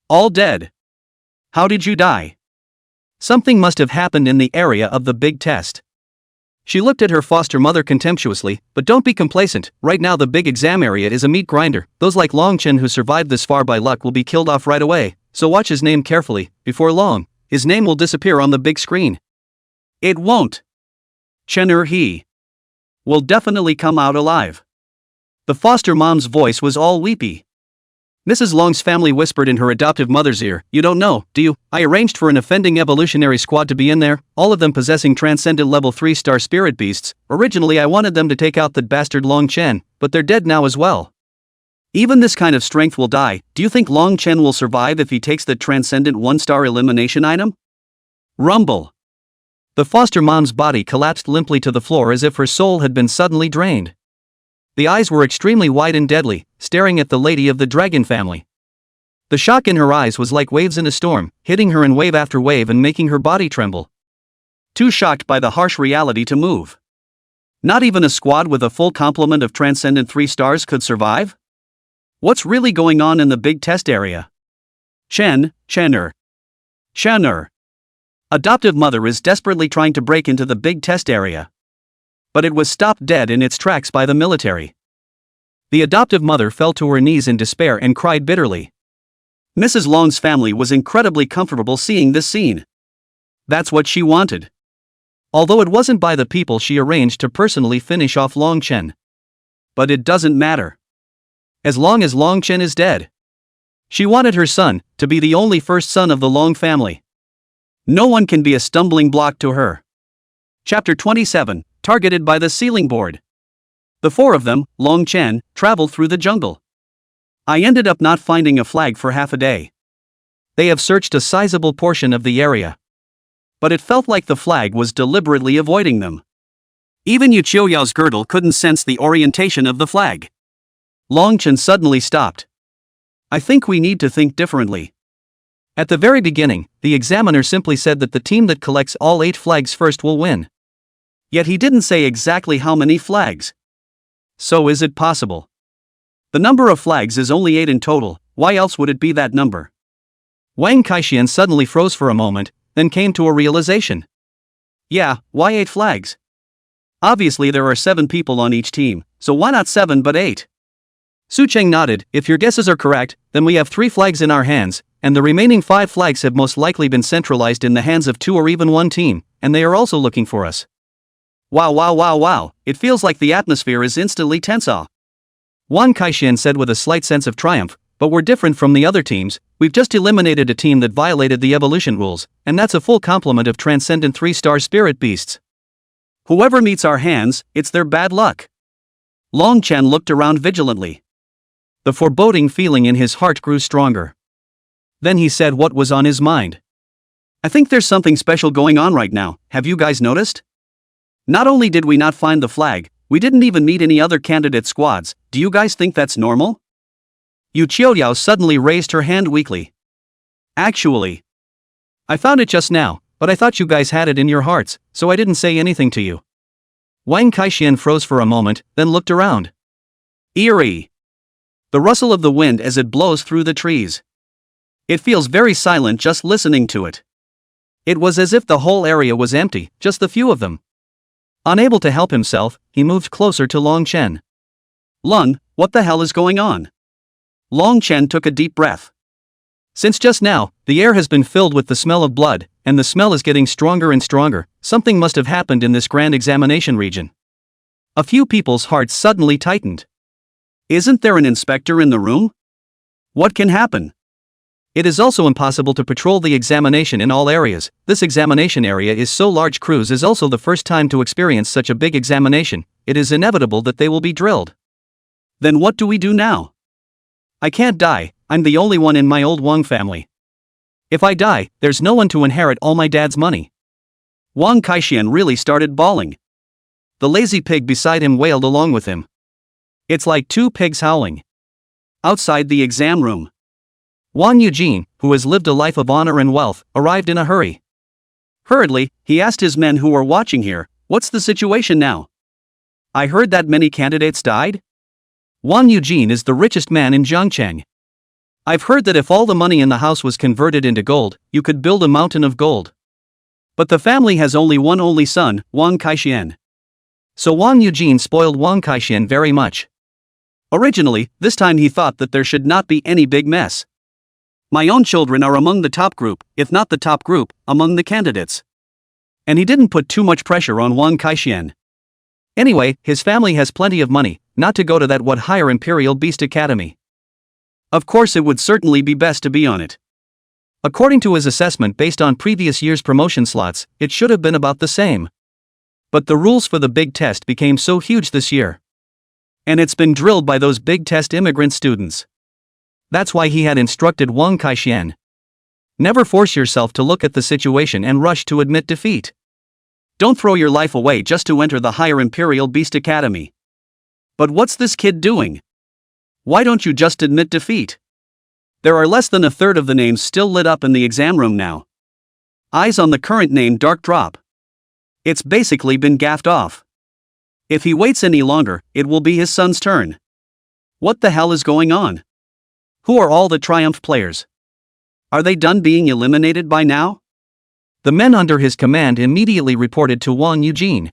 All dead. How did you die? Something must have happened in the area of the big test. She looked at her foster mother contemptuously, but don't be complacent, right now the big exam area is a meat grinder, those like Long Chen who survived this far by luck will be killed off right away, so watch his name carefully, before long, his name will disappear on the big screen. It won't. Chen he will definitely come out alive. The foster mom's voice was all weepy. Mrs. Long's family whispered in her adoptive mother's ear, "You don't know, do you? I arranged for an offending evolutionary squad to be in there, all of them possessing transcendent level 3-star spirit beasts. Originally I wanted them to take out that bastard Long Chen, but they're dead now as well. Even this kind of strength will die. Do you think Long Chen will survive if he takes the transcendent 1-star elimination item?" Rumble. The foster mom's body collapsed limply to the floor as if her soul had been suddenly drained. The eyes were extremely wide and deadly, staring at the lady of the dragon family. The shock in her eyes was like waves in a storm, hitting her in wave after wave and making her body tremble. Too shocked by the harsh reality to move. Not even a squad with a full complement of transcendent 3 stars could survive? What's really going on in the big test area? Chenner. Adoptive mother is desperately trying to break into the big test area. But it was stopped dead in its tracks by the military. The adoptive mother fell to her knees in despair and cried bitterly. Mrs. Long's family was incredibly comfortable seeing this scene. That's what she wanted. Although it wasn't by the people she arranged to personally finish off Long Chen. But it doesn't matter. As long as Long Chen is dead. She wanted her son to be the only first son of the Long family. No one can be a stumbling block to her. Chapter 27, Targeted by the Ceiling Board. The 4 of them, Long Chen, traveled through the jungle. I ended up not finding a flag for half a day. They have searched a sizable portion of the area. But it felt like the flag was deliberately avoiding them. Even Yu Qiuyao's girdle couldn't sense the orientation of the flag. Long Chen suddenly stopped. I think we need to think differently. At the very beginning, the examiner simply said that the team that collects all 8 flags first will win. Yet he didn't say exactly how many flags. So is it possible? The number of flags is only 8 in total, why else would it be that number? Wang Kaixian suddenly froze for a moment, then came to a realization. Yeah, why 8 flags? Obviously there are 7 people on each team, so why not 7 but 8? Su Cheng nodded. If your guesses are correct, then we have 3 flags in our hands, and the remaining 5 flags have most likely been centralized in the hands of 2 or even 1 team, and they are also looking for us. Wow, it feels like the atmosphere is instantly tense. Wang Kaixian said with a slight sense of triumph, but we're different from the other teams, we've just eliminated a team that violated the evolution rules, and that's a full complement of transcendent 3-star spirit beasts. Whoever meets our hands, it's their bad luck. Long Chen looked around vigilantly. The foreboding feeling in his heart grew stronger. Then he said what was on his mind. I think there's something special going on right now, have you guys noticed? Not only did we not find the flag, we didn't even meet any other candidate squads. Do you guys think that's normal? Yu Qiuyao suddenly raised her hand weakly. Actually, I found it just now, but I thought you guys had it in your hearts, so I didn't say anything to you. Wang Kaixian froze for a moment, then looked around. Eerie. The rustle of the wind as it blows through the trees. It feels very silent just listening to it. It was as if the whole area was empty, just the few of them. Unable to help himself, he moved closer to Long Chen. Lun, what the hell is going on? Long Chen took a deep breath. Since just now, the air has been filled with the smell of blood, and the smell is getting stronger and stronger. Something must have happened in this grand examination region. A few people's hearts suddenly tightened. Isn't there an inspector in the room? What can happen? It is also impossible to patrol the examination in all areas. This examination area is so large. Cruz is also the first time to experience such a big examination. It is inevitable that they will be drilled. Then what do we do now? I can't die, I'm the only one in my old Wang family. If I die, there's no one to inherit all my dad's money. Wang Kaixian really started bawling. The lazy pig beside him wailed along with him. It's like 2 pigs howling. Outside the exam room, Wang Eugene, who has lived a life of honor and wealth, arrived in a hurry. Hurriedly, he asked his men who were watching here, what's the situation now? I heard that many candidates died? Wang Eugene is the richest man in Zhangcheng. I've heard that if all the money in the house was converted into gold, you could build a mountain of gold. But the family has only one only son, Wang Kaixian. So Wang Eugene spoiled Wang Kaixian very much. Originally, this time he thought that there should not be any big mess. My own children are among the top group, if not the top group, among the candidates. And he didn't put too much pressure on Wang Kaixian. Anyway, his family has plenty of money, not to go to that what higher Imperial Beast Academy. Of course it would certainly be best to be on it. According to his assessment based on previous year's promotion slots, it should have been about the same. But the rules for the big test became so huge this year. And it's been drilled by those big test immigrant students. That's why he had instructed Wang Kaixian. Never force yourself to look at the situation and rush to admit defeat. Don't throw your life away just to enter the higher Imperial Beast Academy. But what's this kid doing? Why don't you just admit defeat? There are less than a third of the names still lit up in the exam room now. Eyes on the current name Dark Drop. It's basically been gaffed off. If he waits any longer, it will be his son's turn. What the hell is going on? Who are all the Triumph players? Are they done being eliminated by now? The men under his command immediately reported to Wang Eugene.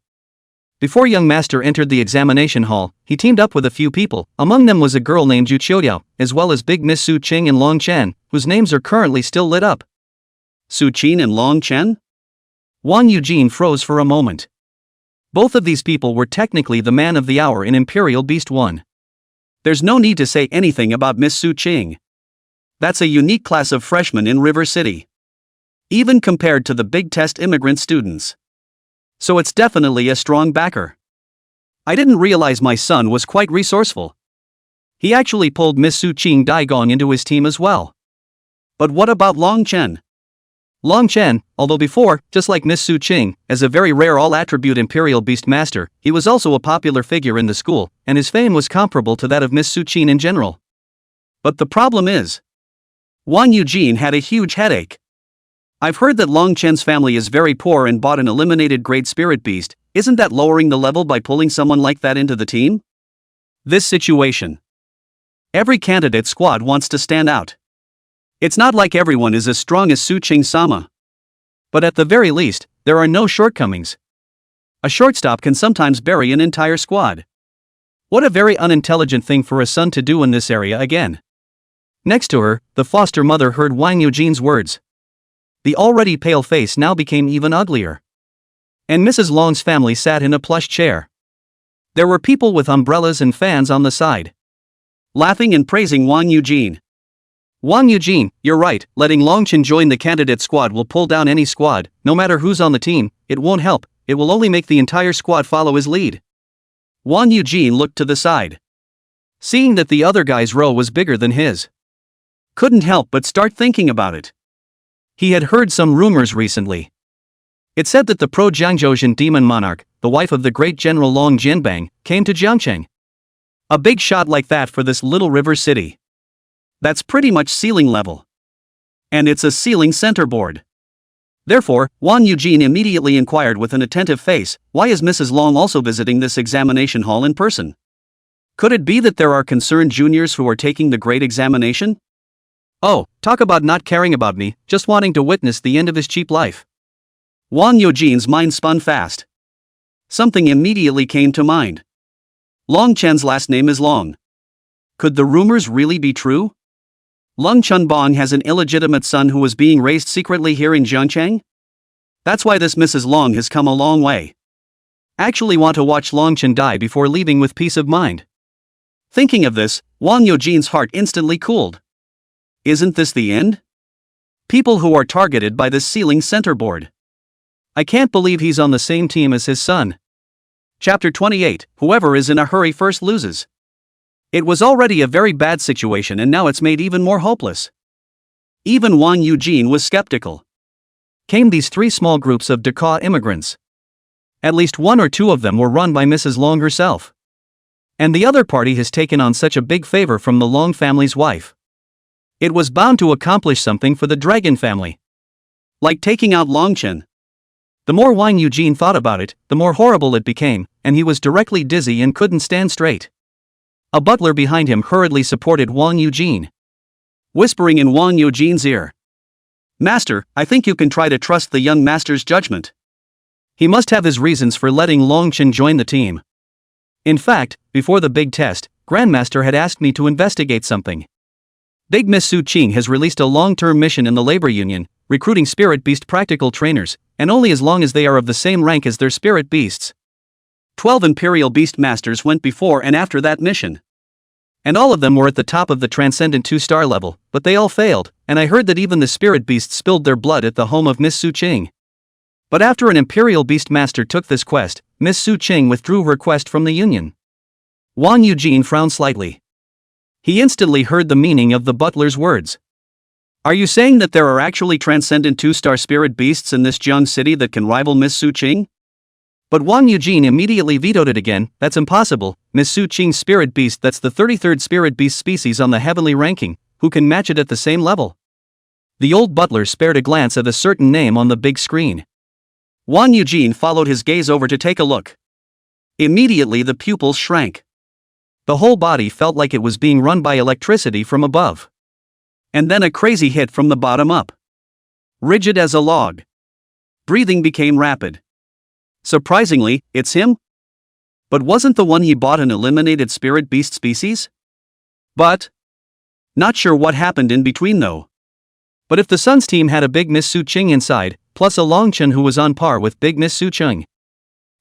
Before young master entered the examination hall, he teamed up with a few people. Among them was a girl named Zhu Qiuliao, as well as Big Miss Su Qing and Long Chen, whose names are currently still lit up. Su Qing and Long Chen? Wang Eugene froze for a moment. Both of these people were technically the man of the hour in Imperial Beast 1. There's no need to say anything about Miss Su Qing. That's a unique class of freshmen in River City. Even compared to the big test immigrant students. So it's definitely a strong backer. I didn't realize my son was quite resourceful. He actually pulled Miss Su Qing Daigong into his team as well. But what about Long Chen? Long Chen, although before, just like Miss Su Qing, as a very rare all-attribute Imperial Beast Master, he was also a popular figure in the school, and his fame was comparable to that of Miss Su Qing in general. But the problem is, Wang Eugene had a huge headache. I've heard that Long Chen's family is very poor and bought an eliminated Great Spirit Beast. Isn't that lowering the level by pulling someone like that into the team? This situation. Every candidate squad wants to stand out. It's not like everyone is as strong as Su Qing-sama. But at the very least, there are no shortcomings. A shortstop can sometimes bury an entire squad. What a very unintelligent thing for a son to do in this area again. Next to her, the foster mother heard Wang Eugene's words. The already pale face now became even uglier. And Mrs. Long's family sat in a plush chair. There were people with umbrellas and fans on the side, laughing and praising Wang Eugene. Wang Eugene, you're right, letting Longchen join the candidate squad will pull down any squad, no matter who's on the team. It won't help, it will only make the entire squad follow his lead. Wang Eugene looked to the side, seeing that the other guy's row was bigger than his. Couldn't help but start thinking about it. He had heard some rumors recently. It said that the pro-Jiangzhoujian demon monarch, the wife of the great general Long Jianbang, came to Jiangcheng. A big shot like that for this little river city. That's pretty much ceiling level. And it's a ceiling centerboard. Therefore, Wang Eugene immediately inquired with an attentive face, why is Mrs. Long also visiting this examination hall in person? Could it be that there are concerned juniors who are taking the great examination? Oh, talk about not caring about me, just wanting to witness the end of his cheap life. Wang Eugene's mind spun fast. Something immediately came to mind. Long Chen's last name is Long. Could the rumors really be true? Long Chunbong has an illegitimate son who was being raised secretly here in Jiangcheng? That's why this Mrs. Long has come a long way. Actually want to watch Long Chen die before leaving with peace of mind. Thinking of this, Wang Eugene's heart instantly cooled. Isn't this the end? People who are targeted by this ceiling centerboard. I can't believe he's on the same team as his son. Chapter 28, Whoever is in a hurry first loses. It was already a very bad situation and now it's made even more hopeless. Even Wang Eugene was skeptical. Came these three small groups of Dakar immigrants. At least one or two of them were run by Mrs. Long herself. And the other party has taken on such a big favor from the Long family's wife. It was bound to accomplish something for the Dragon family. Like taking out Long Chen. The more Wang Eugene thought about it, the more horrible it became, and he was directly dizzy and couldn't stand straight. A butler behind him hurriedly supported Wang Eugene, whispering in Wang Eugene's ear. Master, I think you can try to trust the young master's judgment. He must have his reasons for letting Longchen join the team. In fact, before the big test, Grandmaster had asked me to investigate something. Big Miss Su Qing has released a long-term mission in the labor union, recruiting spirit beast practical trainers, and only as long as they are of the same rank as their spirit beasts. 12 Imperial Beast Masters went before and after that mission. And all of them were at the top of the Transcendent 2-star level, but they all failed, and I heard that even the spirit beasts spilled their blood at the home of Miss Su Qing. But after an Imperial Beast Master took this quest, Miss Su Qing withdrew her quest from the Union. Wang Eugene frowned slightly. He instantly heard the meaning of the butler's words. Are you saying that there are actually Transcendent 2-star spirit beasts in this Jiang city that can rival Miss Su Qing? But Wang Eugene immediately vetoed it again. That's impossible. Miss Su Qing's spirit beast, that's the 33rd spirit beast species on the heavenly ranking, who can match it at the same level? The old butler spared a glance at a certain name on the big screen. Wang Eugene followed his gaze over to take a look. Immediately the pupils shrank. The whole body felt like it was being run by electricity from above. And then a crazy hit from the bottom up. Rigid as a log. Breathing became rapid. Surprisingly, it's him? But wasn't the one he bought an eliminated spirit beast species? But not sure what happened in between though. But if the Sun's team had a big Miss Su Qing inside, plus a Longchen who was on par with big Miss Su Qing,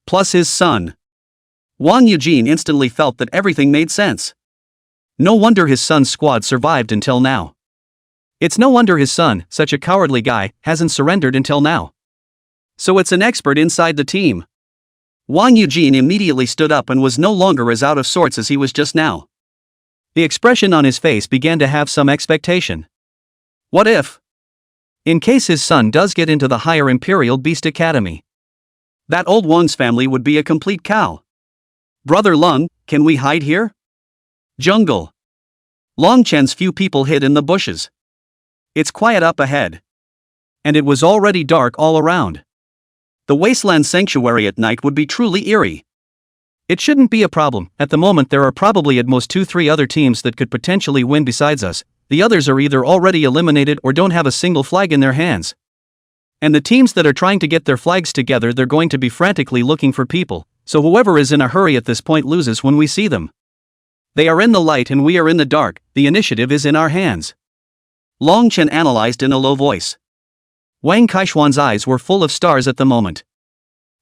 plus his son, Wang Eugene instantly felt that everything made sense. No wonder his son's squad survived until now. It's no wonder his son, such a cowardly guy, hasn't surrendered until now. So it's an expert inside the team. Wang Eugene immediately stood up and was no longer as out of sorts as he was just now. The expression on his face began to have some expectation. What if? In case his son does get into the higher Imperial Beast Academy. That old Wang's family would be a complete cow. Brother Lung, can we hide here? Jungle. Longchen's few people hid in the bushes. It's quiet up ahead. And it was already dark all around. The wasteland sanctuary at night would be truly eerie. It shouldn't be a problem. At the moment there are probably at most 2-3 other teams that could potentially win besides us. The others are either already eliminated or don't have a single flag in their hands. And the teams that are trying to get their flags together, they're going to be frantically looking for people, so whoever is in a hurry at this point loses when we see them. They are in the light and we are in the dark, the initiative is in our hands. Longchen analyzed in a low voice. Wang Kaishuan's eyes were full of stars at the moment.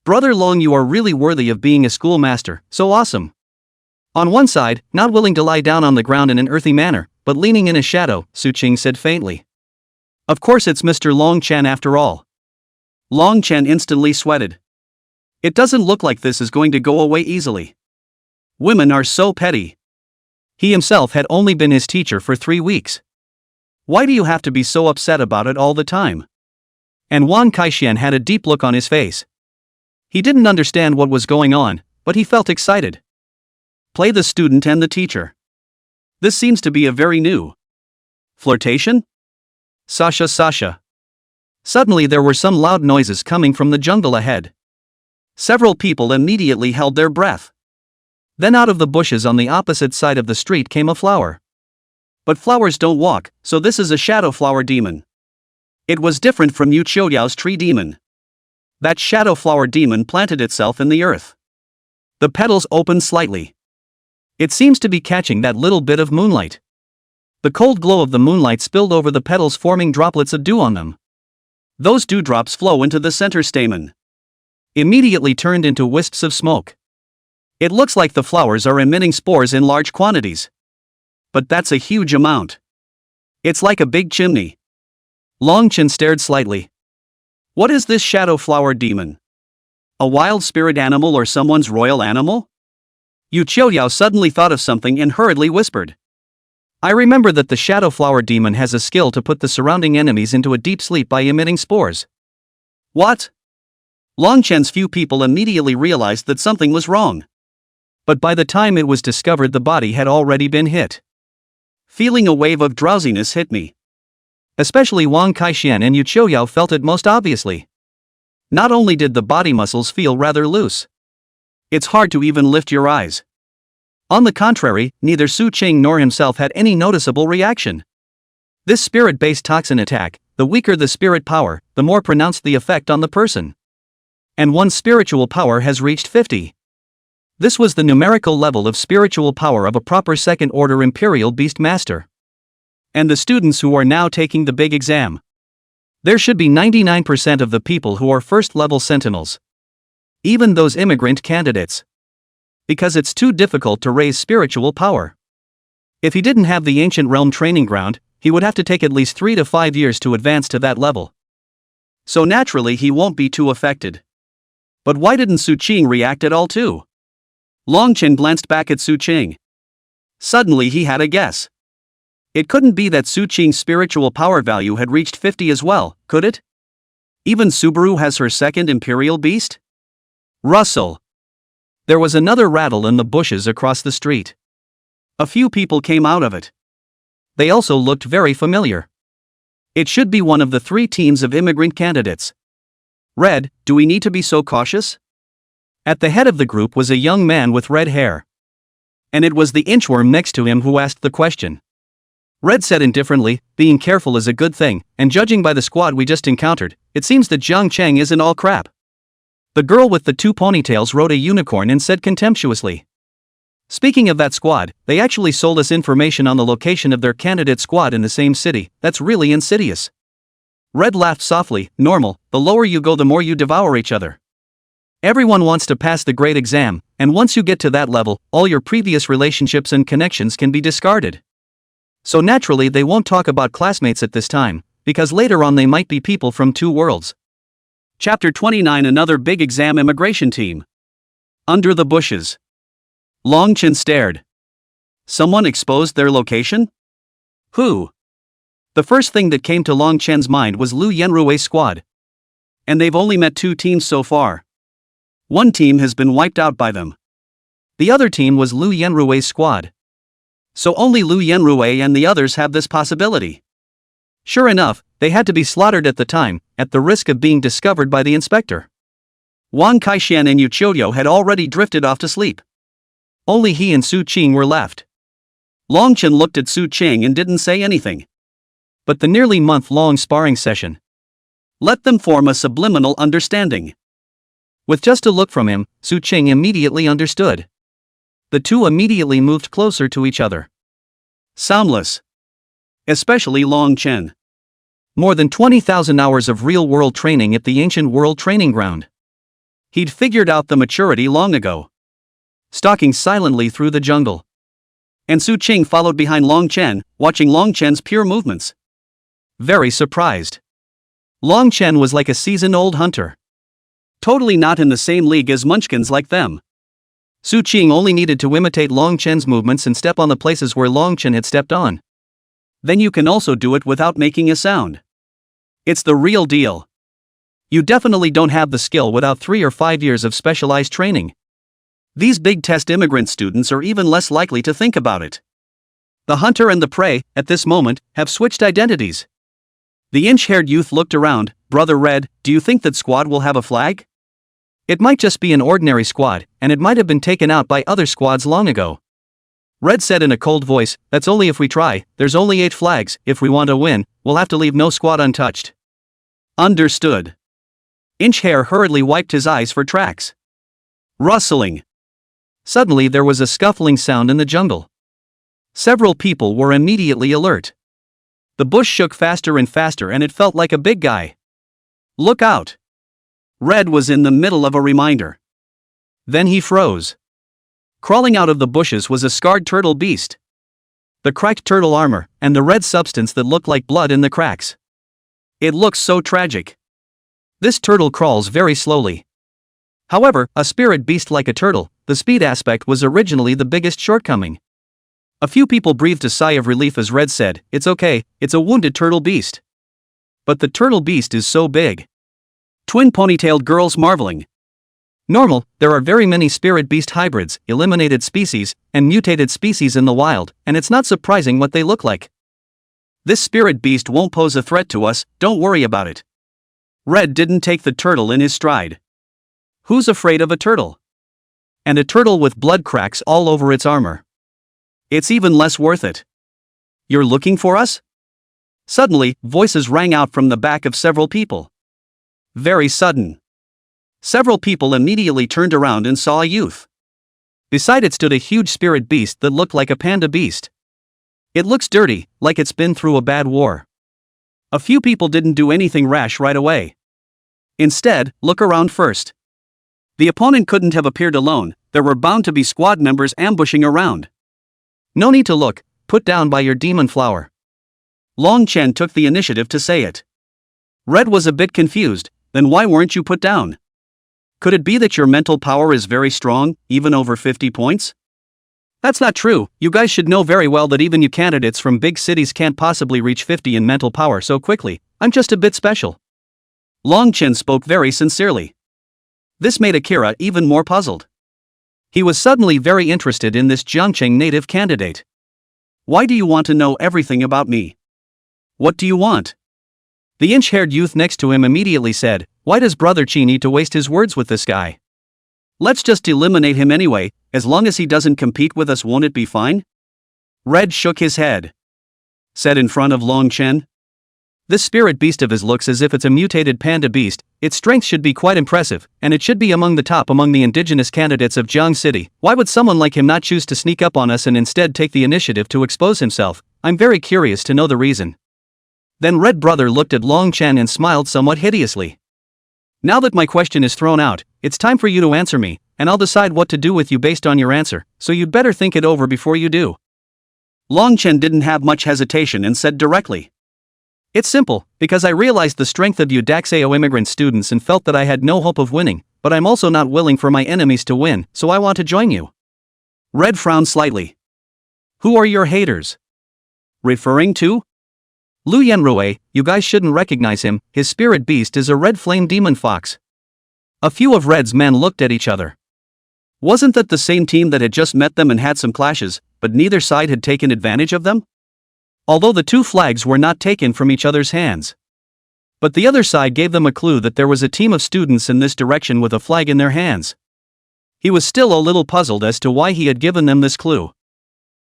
Brother Long, you are really worthy of being a schoolmaster, so awesome. On one side, not willing to lie down on the ground in an earthy manner, but leaning in a shadow, Su Qing said faintly. Of course it's Mr. Longchen after all. Longchen instantly sweated. It doesn't look like this is going to go away easily. Women are so petty. He himself had only been his teacher for 3 weeks. Why do you have to be so upset about it all the time? And Wang Kaishian had a deep look on his face. He didn't understand what was going on, but he felt excited. Play the student and the teacher. This seems to be a very new flirtation? Sasha. Suddenly there were some loud noises coming from the jungle ahead. Several people immediately held their breath. Then out of the bushes on the opposite side of the street came a flower. But flowers don't walk, so this is a shadow flower demon. It was different from Yu Qiuyao's tree demon. That shadow flower demon planted itself in the earth. The petals opened slightly. It seems to be catching that little bit of moonlight. The cold glow of the moonlight spilled over the petals, forming droplets of dew on them. Those dewdrops flow into the center stamen. Immediately turned into wisps of smoke. It looks like the flowers are emitting spores in large quantities. But that's a huge amount. It's like a big chimney. Longchen stared slightly. What is this shadow flower demon? A wild spirit animal or someone's royal animal? Yu Qiuyao suddenly thought of something and hurriedly whispered. I remember that the shadow flower demon has a skill to put the surrounding enemies into a deep sleep by emitting spores. What? Longchen's few people immediately realized that something was wrong. But by the time it was discovered, the body had already been hit. Feeling a wave of drowsiness hit me. Especially Wang Kaishian and Yu Qiuyao felt it most obviously. Not only did the body muscles feel rather loose. It's hard to even lift your eyes. On the contrary, neither Su Qing nor himself had any noticeable reaction. This spirit-based toxin attack, the weaker the spirit power, the more pronounced the effect on the person. And one's spiritual power has reached 50. This was the numerical level of spiritual power of a proper second-order Imperial Beast Master. And the students who are now taking the big exam. There should be 99% of the people who are first-level sentinels. Even those immigrant candidates. Because it's too difficult to raise spiritual power. If he didn't have the ancient realm training ground, he would have to take at least 3 to 5 years to advance to that level. So naturally he won't be too affected. But why didn't Su Qing react at all too? Long Chen glanced back at Su Qing. Suddenly he had a guess. It couldn't be that Su Qing's spiritual power value had reached 50 as well, could it? Even Subaru has her second Imperial Beast? Rustle. There was another rattle in the bushes across the street. A few people came out of it. They also looked very familiar. It should be one of the 3 teams of immigrant candidates. Red, do we need to be so cautious? At the head of the group was a young man with red hair. And it was the inchworm next to him who asked the question. Red said indifferently, being careful is a good thing, and judging by the squad we just encountered, it seems that Jiang Cheng isn't all crap. The girl with the 2 ponytails rode a unicorn and said contemptuously. Speaking of that squad, they actually sold us information on the location of their candidate squad in the same city. That's really insidious. Red laughed softly. Normal, the lower you go the more you devour each other. Everyone wants to pass the grade exam, and once you get to that level, all your previous relationships and connections can be discarded. So naturally they won't talk about classmates at this time, because later on they might be people from 2 worlds. Chapter 29. Another big exam immigration team. Under the bushes. Long Chen stared. Someone exposed their location? Who? The first thing that came to Long Chen's mind was Lu Yenrui's squad. And they've only met 2 teams so far. One team has been wiped out by them. The other team was Lu Yenrui's squad. So only Lu Yenrui and the others have this possibility. Sure enough, they had to be slaughtered at the time, at the risk of being discovered by the inspector. Wang Kaishan and Yu Qiudiu had already drifted off to sleep. Only he and Su Qing were left. Long Chen looked at Su Qing and didn't say anything. But the nearly month-long sparring session let them form a subliminal understanding. With just a look from him, Su Qing immediately understood. The 2 immediately moved closer to each other. Soundless. Especially Long Chen. More than 20,000 hours of real-world training at the ancient world training ground. He'd figured out the maturity long ago. Stalking silently through the jungle. And Su Qing followed behind Long Chen, watching Long Chen's pure movements. Very surprised. Long Chen was like a seasoned-old hunter. Totally not in the same league as munchkins like them. Su Qing only needed to imitate Long Chen's movements and step on the places where Long Chen had stepped on. Then you can also do it without making a sound. It's the real deal. You definitely don't have the skill without 3 or 5 years of specialized training. These big test immigrant students are even less likely to think about it. The hunter and the prey, at this moment, have switched identities. The inch-haired youth looked around. Brother Red, do you think that squad will have a flag? It might just be an ordinary squad, and it might have been taken out by other squads long ago. Red said in a cold voice, that's only if we try. There's only 8 flags. If we want to win, we'll have to leave no squad untouched. Understood. Inch-hair hurriedly wiped his eyes for tracks. Rustling. Suddenly there was a scuffling sound in the jungle. Several people were immediately alert. The bush shook faster and faster and it felt like a big guy. Look out. Red was in the middle of a reminder. Then he froze. Crawling out of the bushes was a scarred turtle beast. The cracked turtle armor, and the red substance that looked like blood in the cracks. It looks so tragic. This turtle crawls very slowly. However, a spirit beast like a turtle, the speed aspect was originally the biggest shortcoming. A few people breathed a sigh of relief as Red said, it's okay, it's a wounded turtle beast. But the turtle beast is so big. Twin ponytailed girls marveling. Normal, there are very many spirit beast hybrids, eliminated species, and mutated species in the wild, and it's not surprising what they look like. This spirit beast won't pose a threat to us, don't worry about it. Red didn't take the turtle in his stride. Who's afraid of a turtle? And a turtle with blood cracks all over its armor. It's even less worth it. You're looking for us? Suddenly, voices rang out from the back of several people. Very sudden. Several people immediately turned around and saw a youth. Beside it stood a huge spirit beast that looked like a panda beast. It looks dirty, like it's been through a bad war. A few people didn't do anything rash right away. Instead, look around first. The opponent couldn't have appeared alone, there were bound to be squad members ambushing around. No need to look, put down by your demon flower. Long Chen took the initiative to say it. Red was a bit confused, then why weren't you put down? Could it be that your mental power is very strong, even over 50 points? That's not true, you guys should know very well that even you candidates from big cities can't possibly reach 50 in mental power so quickly, I'm just a bit special. Long Chen spoke very sincerely. This made Akira even more puzzled. He was suddenly very interested in this Jiangcheng native candidate. Why do you want to know everything about me? What do you want? The inch-haired youth next to him immediately said, why does Brother Chi need to waste his words with this guy? Let's just eliminate him anyway, as long as he doesn't compete with us, won't it be fine? Red shook his head. Said in front of Long Chen. This spirit beast of his looks as if it's a mutated panda beast, its strength should be quite impressive, and it should be among the top among the indigenous candidates of Jiang City. Why would someone like him not choose to sneak up on us and instead take the initiative to expose himself? I'm very curious to know the reason. Then Red Brother looked at Long Chen and smiled somewhat hideously. Now that my question is thrown out, it's time for you to answer me, and I'll decide what to do with you based on your answer, so you'd better think it over before you do. Long Chen didn't have much hesitation and said directly. It's simple, because I realized the strength of you Daxeo immigrant students and felt that I had no hope of winning, but I'm also not willing for my enemies to win, so I want to join you. Red frowned slightly. Who are your haters? Referring to? Lu Yanrui, you guys shouldn't recognize him, his spirit beast is a red flame demon fox. A few of Red's men looked at each other. Wasn't that the same team that had just met them and had some clashes, but neither side had taken advantage of them? Although the two flags were not taken from each other's hands. But the other side gave them a clue that there was a team of students in this direction with a flag in their hands. He was still a little puzzled as to why he had given them this clue.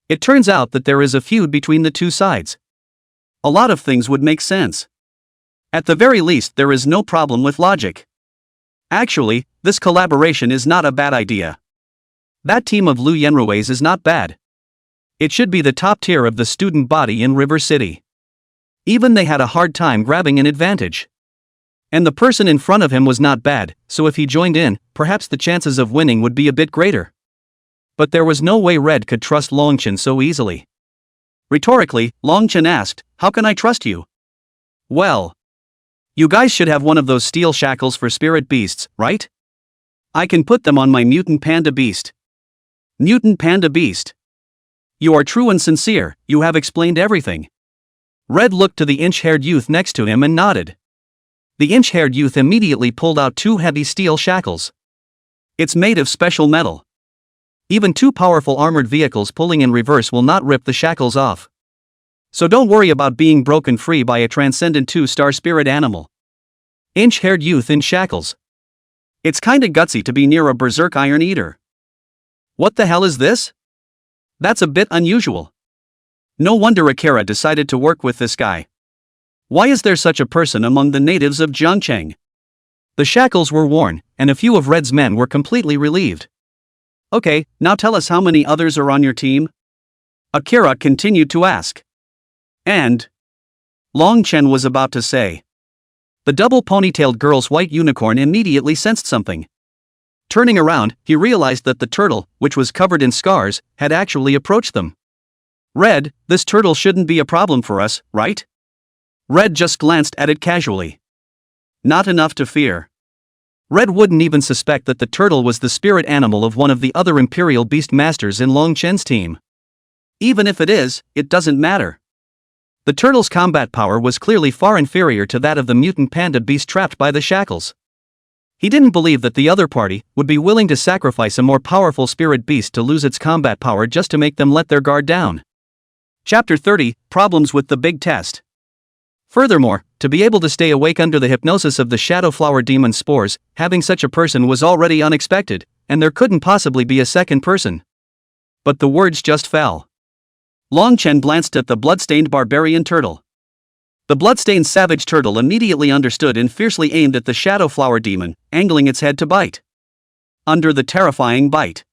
It turns out that there is a feud between the two sides. A lot of things would make sense. At the very least, there is no problem with logic. Actually, this collaboration is not a bad idea. That team of Lu Yanrui's is not bad. It should be the top tier of the student body in River City. Even they had a hard time grabbing an advantage. And the person in front of him was not bad, so if he joined in, perhaps the chances of winning would be a bit greater. But there was no way Red could trust Long Chen so easily. Rhetorically, Long Chen asked, how can I trust you? Well, you guys should have one of those steel shackles for spirit beasts, right? I can put them on my mutant panda beast. Mutant panda beast. You are true and sincere, you have explained everything. Red looked to the inch-haired youth next to him and nodded. The inch-haired youth immediately pulled out two heavy steel shackles. It's made of special metal. Even two powerful armored vehicles pulling in reverse will not rip the shackles off. So don't worry about being broken free by a transcendent 2-star spirit animal. Inch-haired youth in shackles. It's kinda gutsy to be near a berserk iron eater. What the hell is this? That's a bit unusual. No wonder Akira decided to work with this guy. Why is there such a person among the natives of Jiangcheng? The shackles were worn, and a few of Red's men were completely relieved. Okay, now tell us how many others are on your team? Akira continued to ask. And Long Chen was about to say. The double ponytailed girl's white unicorn immediately sensed something. Turning around, he realized that the turtle, which was covered in scars, had actually approached them. Red, this turtle shouldn't be a problem for us, right? Red just glanced at it casually. Not enough to fear. Red wouldn't even suspect that the turtle was the spirit animal of one of the other Imperial Beast Masters in Long Chen's team. Even if it is, it doesn't matter. The turtle's combat power was clearly far inferior to that of the mutant panda beast trapped by the shackles. He didn't believe that the other party would be willing to sacrifice a more powerful spirit beast to lose its combat power just to make them let their guard down. Chapter 30, Problems with the Big Test. Furthermore, to be able to stay awake under the hypnosis of the Shadow Flower Demon spores, having such a person was already unexpected, and there couldn't possibly be a second person. But the words just fell. Long Chen glanced at the blood-stained barbarian turtle. The bloodstained savage turtle immediately understood and fiercely aimed at the shadow flower demon, angling its head to bite. Under the terrifying bite,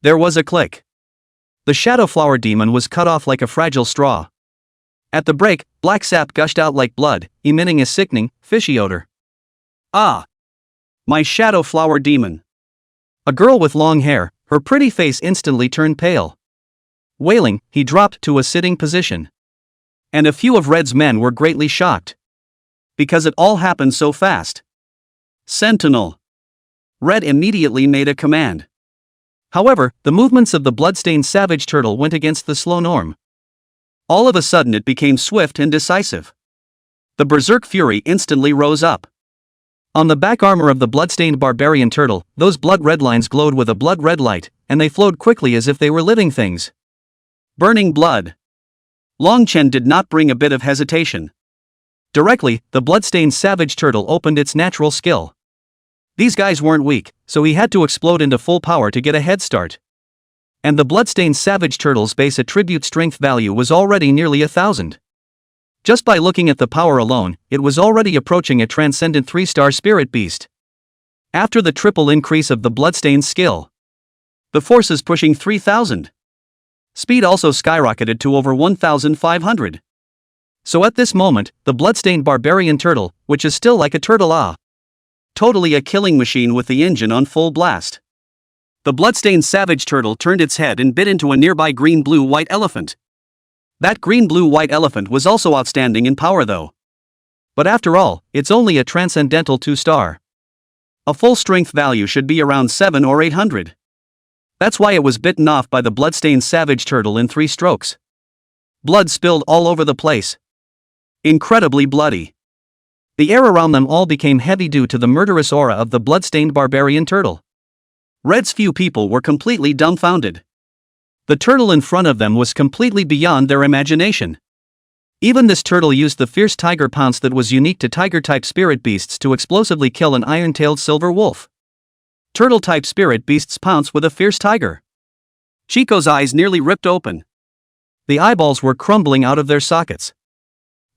there was a click. The shadow flower demon was cut off like a fragile straw. At the break, black sap gushed out like blood, emitting a sickening, fishy odor. Ah! My shadow flower demon! A girl with long hair, her pretty face instantly turned pale. Wailing, he dropped to a sitting position. And a few of Red's men were greatly shocked. Because it all happened so fast. Sentinel! Red immediately made a command. However, the movements of the bloodstained savage turtle went against the slow norm. All of a sudden it became swift and decisive. The berserk fury instantly rose up. On the back armor of the bloodstained barbarian turtle, those blood red lines glowed with a blood red light, and they flowed quickly as if they were living things. Burning blood. Long Chen did not bring a bit of hesitation. Directly, the bloodstained savage turtle opened its natural skill. These guys weren't weak, so he had to explode into full power to get a head start. And the bloodstained savage turtle's base attribute strength value was already nearly 1,000. Just by looking at the power alone, it was already approaching a transcendent 3-star spirit beast. After the triple increase of the bloodstained skill, the force is pushing 3,000. Speed also skyrocketed to over 1,500. So at this moment, the bloodstained barbarian turtle, which is still like a turtle totally a killing machine with the engine on full blast. The bloodstained savage turtle turned its head and bit into a nearby green-blue-white elephant. That green-blue-white elephant was also outstanding in power though. But after all, it's only a transcendental 2-star. A full strength value should be around 700 or 800. That's why it was bitten off by the bloodstained savage turtle in 3 strokes. Blood spilled all over the place. Incredibly bloody. The air around them all became heavy due to the murderous aura of the bloodstained barbarian turtle. Red's few people were completely dumbfounded. The turtle in front of them was completely beyond their imagination. Even this turtle used the fierce tiger pounce that was unique to tiger-type spirit beasts to explosively kill an iron-tailed silver wolf. Turtle-type spirit beasts pounce with a fierce tiger. Chico's eyes nearly ripped open. The eyeballs were crumbling out of their sockets.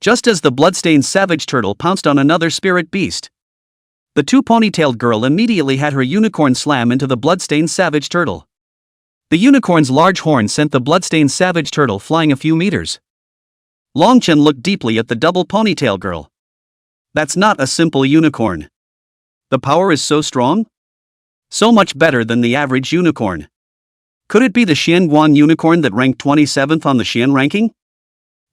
Just as the bloodstained savage turtle pounced on another spirit beast, the 2-ponytailed girl immediately had her unicorn slam into the bloodstained savage turtle. The unicorn's large horn sent the bloodstained savage turtle flying a few meters. Long Chen looked deeply at the double ponytail girl. That's not a simple unicorn. The power is so strong? So much better than the average unicorn. Could it be the Xianguan unicorn that ranked 27th on the Xian ranking?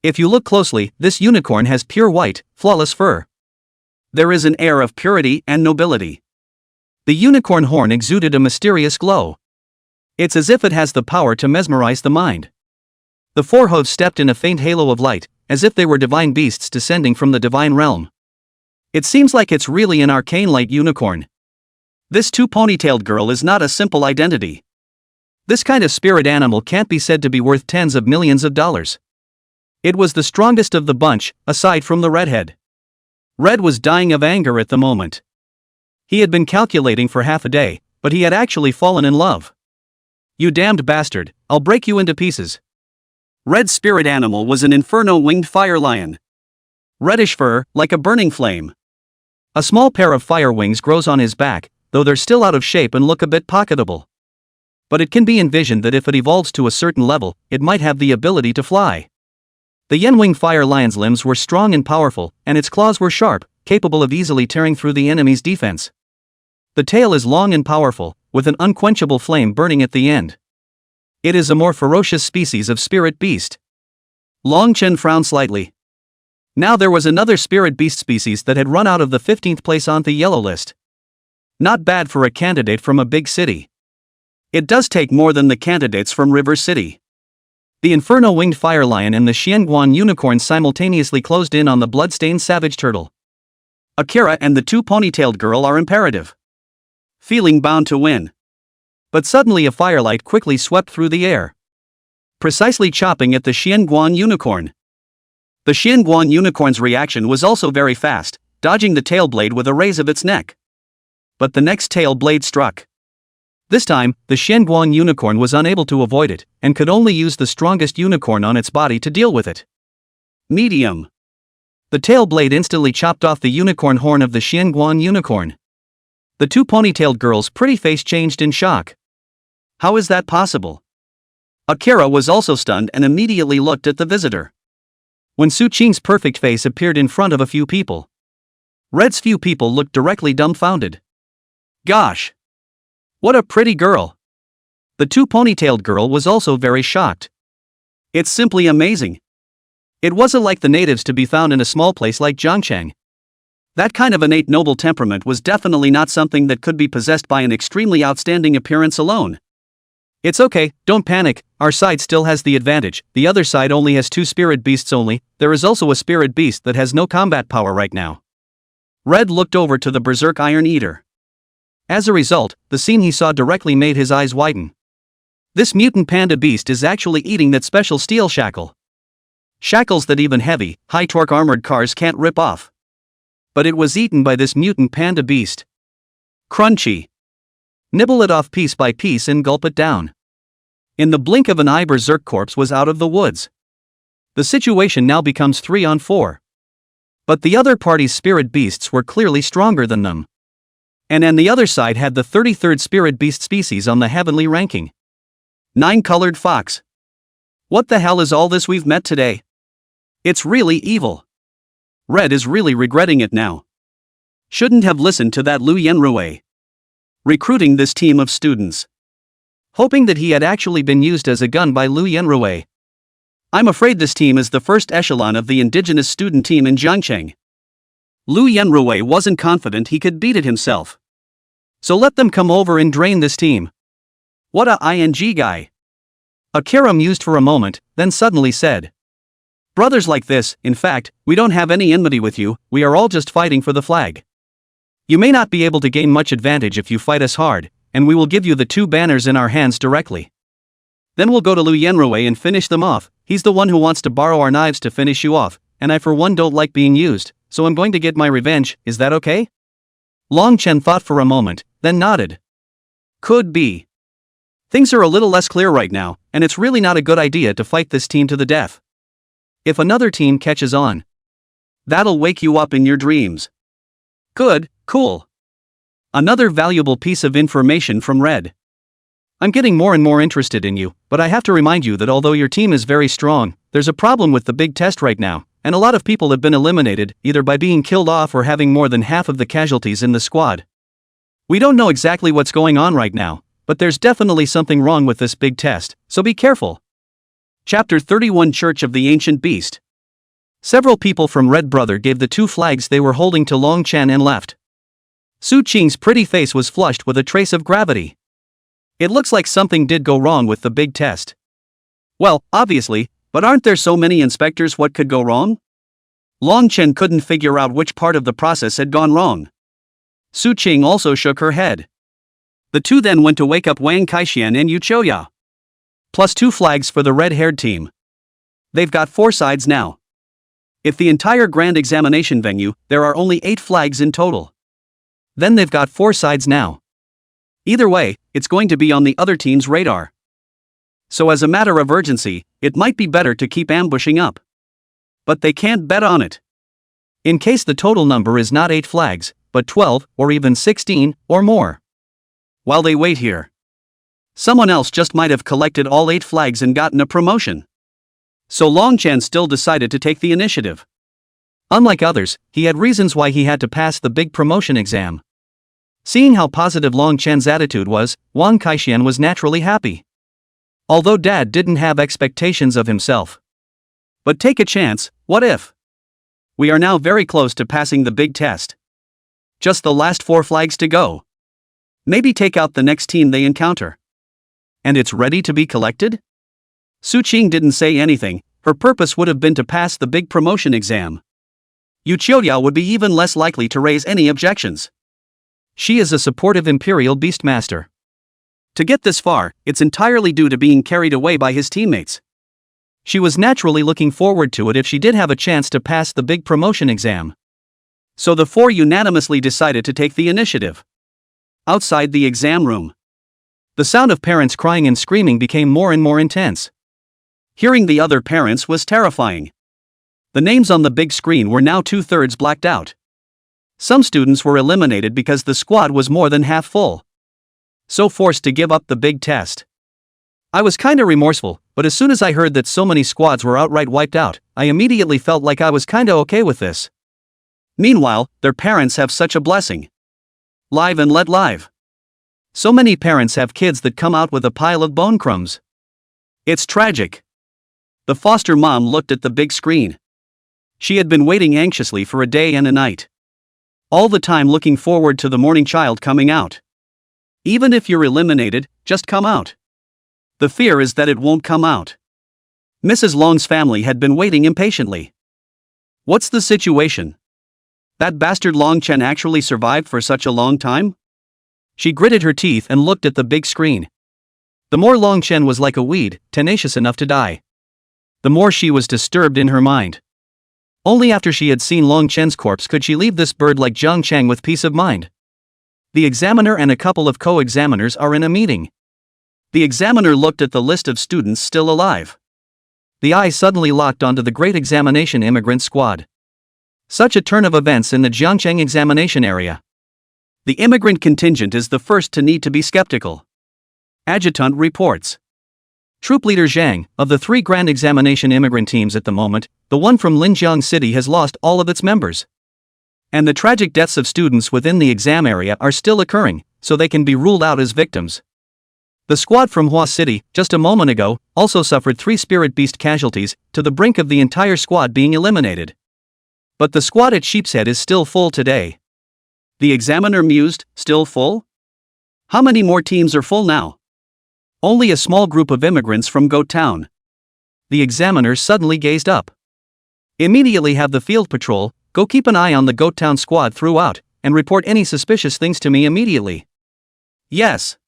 If you look closely, this unicorn has pure white, flawless fur. There is an air of purity and nobility. The unicorn horn exuded a mysterious glow. It's as if it has the power to mesmerize the mind. The 4 hooves stepped in a faint halo of light, as if they were divine beasts descending from the divine realm. It seems like it's really an arcane light unicorn. This 2-ponytailed girl is not a simple identity. This kind of spirit animal can't be said to be worth tens of millions of dollars. It was the strongest of the bunch, aside from the redhead. Red was dying of anger at the moment. He had been calculating for half a day, but he had actually fallen in love. You damned bastard, I'll break you into pieces. Red's spirit animal was an inferno-winged fire lion. Reddish fur, like a burning flame. A small pair of fire wings grows on his back, though they're still out of shape and look a bit pocketable. But it can be envisioned that if it evolves to a certain level, it might have the ability to fly. The Yenwing fire lion's limbs were strong and powerful, and its claws were sharp, capable of easily tearing through the enemy's defense. The tail is long and powerful, with an unquenchable flame burning at the end. It is a more ferocious species of spirit beast. Long Chen frowned slightly. Now there was another spirit beast species that had run out of the 15th place on the yellow list. Not bad for a candidate from a big city. It does take more than the candidates from River City. The inferno-winged fire lion and the Xianguan unicorn simultaneously closed in on the bloodstained savage turtle. Akira and the 2-ponytailed girl are imperative. Feeling bound to win. But suddenly a firelight quickly swept through the air, precisely chopping at the Xianguan unicorn. The Xianguan unicorn's reaction was also very fast, dodging the tail blade with a raise of its neck. But the next tail blade struck. This time, the Xianguan unicorn was unable to avoid it, and could only use the strongest unicorn on its body to deal with it. Medium. The tail blade instantly chopped off the unicorn horn of the Xianguan unicorn. The two ponytailed girls' pretty face changed in shock. How is that possible? Akira was also stunned and immediately looked at the visitor. When Su Qing's perfect face appeared in front of a few people, Red's few people looked directly dumbfounded. Gosh! What a pretty girl! The two ponytailed girl was also very shocked. It's simply amazing. It wasn't like the natives to be found in a small place like Zhangcheng. That kind of innate noble temperament was definitely not something that could be possessed by an extremely outstanding appearance alone. It's okay, don't panic, our side still has the advantage, the other side only has 2 spirit beasts only, there is also a spirit beast that has no combat power right now. Red looked over to the Berserk Iron Eater. As a result, the scene he saw directly made his eyes widen. This mutant panda beast is actually eating that special steel shackle. Shackles that even heavy, high-torque armored cars can't rip off. But it was eaten by this mutant panda beast. Crunchy. Nibble it off piece by piece and gulp it down. In the blink of an eye, Berserk corpse was out of the woods. The situation now becomes 3-on-4. But the other party's spirit beasts were clearly stronger than them. And the other side had the 33rd spirit beast species on the heavenly ranking. 9-colored fox. What the hell is all this we've met today? It's really evil. Red is really regretting it now. Shouldn't have listened to that Lu Yenrui. Recruiting this team of students. Hoping that he had actually been used as a gun by Lu Yenrui. I'm afraid this team is the first echelon of the indigenous student team in Zhangcheng. Lu Yenrui wasn't confident he could beat it himself. So let them come over and drain this team. What a ing guy. Akira mused for a moment, then suddenly said. Brothers like this, in fact, we don't have any enmity with you, we are all just fighting for the flag. You may not be able to gain much advantage if you fight us hard, and we will give you the 2 banners in our hands directly. Then we'll go to Lu Yenrui and finish them off, he's the one who wants to borrow our knives to finish you off, and I for one don't like being used, so I'm going to get my revenge, is that okay? Long Chen thought for a moment, then nodded. Could be. Things are a little less clear right now, and it's really not a good idea to fight this team to the death. If another team catches on, that'll wake you up in your dreams. Good, cool. Another valuable piece of information from Red. I'm getting more and more interested in you, but I have to remind you that although your team is very strong, there's a problem with the big test right now, and a lot of people have been eliminated, either by being killed off or having more than half of the casualties in the squad. We don't know exactly what's going on right now, but there's definitely something wrong with this big test, so be careful. Chapter 31 Church of the Ancient Beast. Several people from Red Brother gave the 2 flags they were holding to Long Chen and left. Su Qing's pretty face was flushed with a trace of gravity. It looks like something did go wrong with the big test. Well, obviously, but aren't there so many inspectors, what could go wrong? Long Chen couldn't figure out which part of the process had gone wrong. Su Qing also shook her head. The 2 then went to wake up Wang Kaixian and Yu Choya. Plus 2 flags for the red-haired team. They've got 4 sides now. If the entire grand examination venue, there are only 8 flags in total. Then they've got 4 sides now. Either way, it's going to be on the other team's radar. So as a matter of urgency, it might be better to keep ambushing up. But they can't bet on it. In case the total number is not 8 flags, but 12, or even 16, or more. While they wait here, someone else just might have collected all 8 flags and gotten a promotion. So Long Chen still decided to take the initiative. Unlike others, he had reasons why he had to pass the big promotion exam. Seeing how positive Long Chen's attitude was, Wang Kaixian was naturally happy. Although Dad didn't have expectations of himself. But take a chance, what if? We are now very close to passing the big test. Just the last 4 flags to go. Maybe take out the next team they encounter. And it's ready to be collected? Su Qing didn't say anything, her purpose would have been to pass the big promotion exam. Yu Choya would be even less likely to raise any objections. She is a supportive Imperial Beastmaster. To get this far, it's entirely due to being carried away by his teammates. She was naturally looking forward to it if she did have a chance to pass the big promotion exam. So the 4 unanimously decided to take the initiative. Outside the exam room, the sound of parents crying and screaming became more and more intense. Hearing the other parents was terrifying. The names on the big screen were now 2/3 blacked out. Some students were eliminated because the squad was more than half full. So forced to give up the big test. I was kinda remorseful, but as soon as I heard that so many squads were outright wiped out, I immediately felt like I was kinda okay with this. Meanwhile, their parents have such a blessing. Live and let live. So many parents have kids that come out with a pile of bone crumbs. It's tragic. The foster mom looked at the big screen. She had been waiting anxiously for a day and a night. All the time looking forward to the morning child coming out. Even if you're eliminated, just come out. The fear is that it won't come out. Mrs. Long's family had been waiting impatiently. What's the situation? That bastard Long Chen actually survived for such a long time? She gritted her teeth and looked at the big screen. The more Long Chen was like a weed, tenacious enough to die. The more she was disturbed in her mind. Only after she had seen Long Chen's corpse could she leave this bird like Jiang Cheng with peace of mind. The examiner and a couple of co-examiners are in a meeting. The examiner looked at the list of students still alive. The eye suddenly locked onto the Great Examination Immigrant Squad. Such a turn of events in the Jiangcheng examination area. The immigrant contingent is the first to need to be skeptical. Adjutant reports. Troop leader Zhang, of the 3 Grand Examination immigrant teams at the moment, the one from Linjiang City has lost all of its members. And the tragic deaths of students within the exam area are still occurring, so they can be ruled out as victims. The squad from Hua City, just a moment ago, also suffered 3 spirit beast casualties, to the brink of the entire squad being eliminated. But the squad at Sheepshead is still full today. The examiner mused, still full? How many more teams are full now? Only a small group of immigrants from Goat Town. The examiner suddenly gazed up. Immediately have the field patrol, go keep an eye on the Goat Town squad throughout, and report any suspicious things to me immediately. Yes.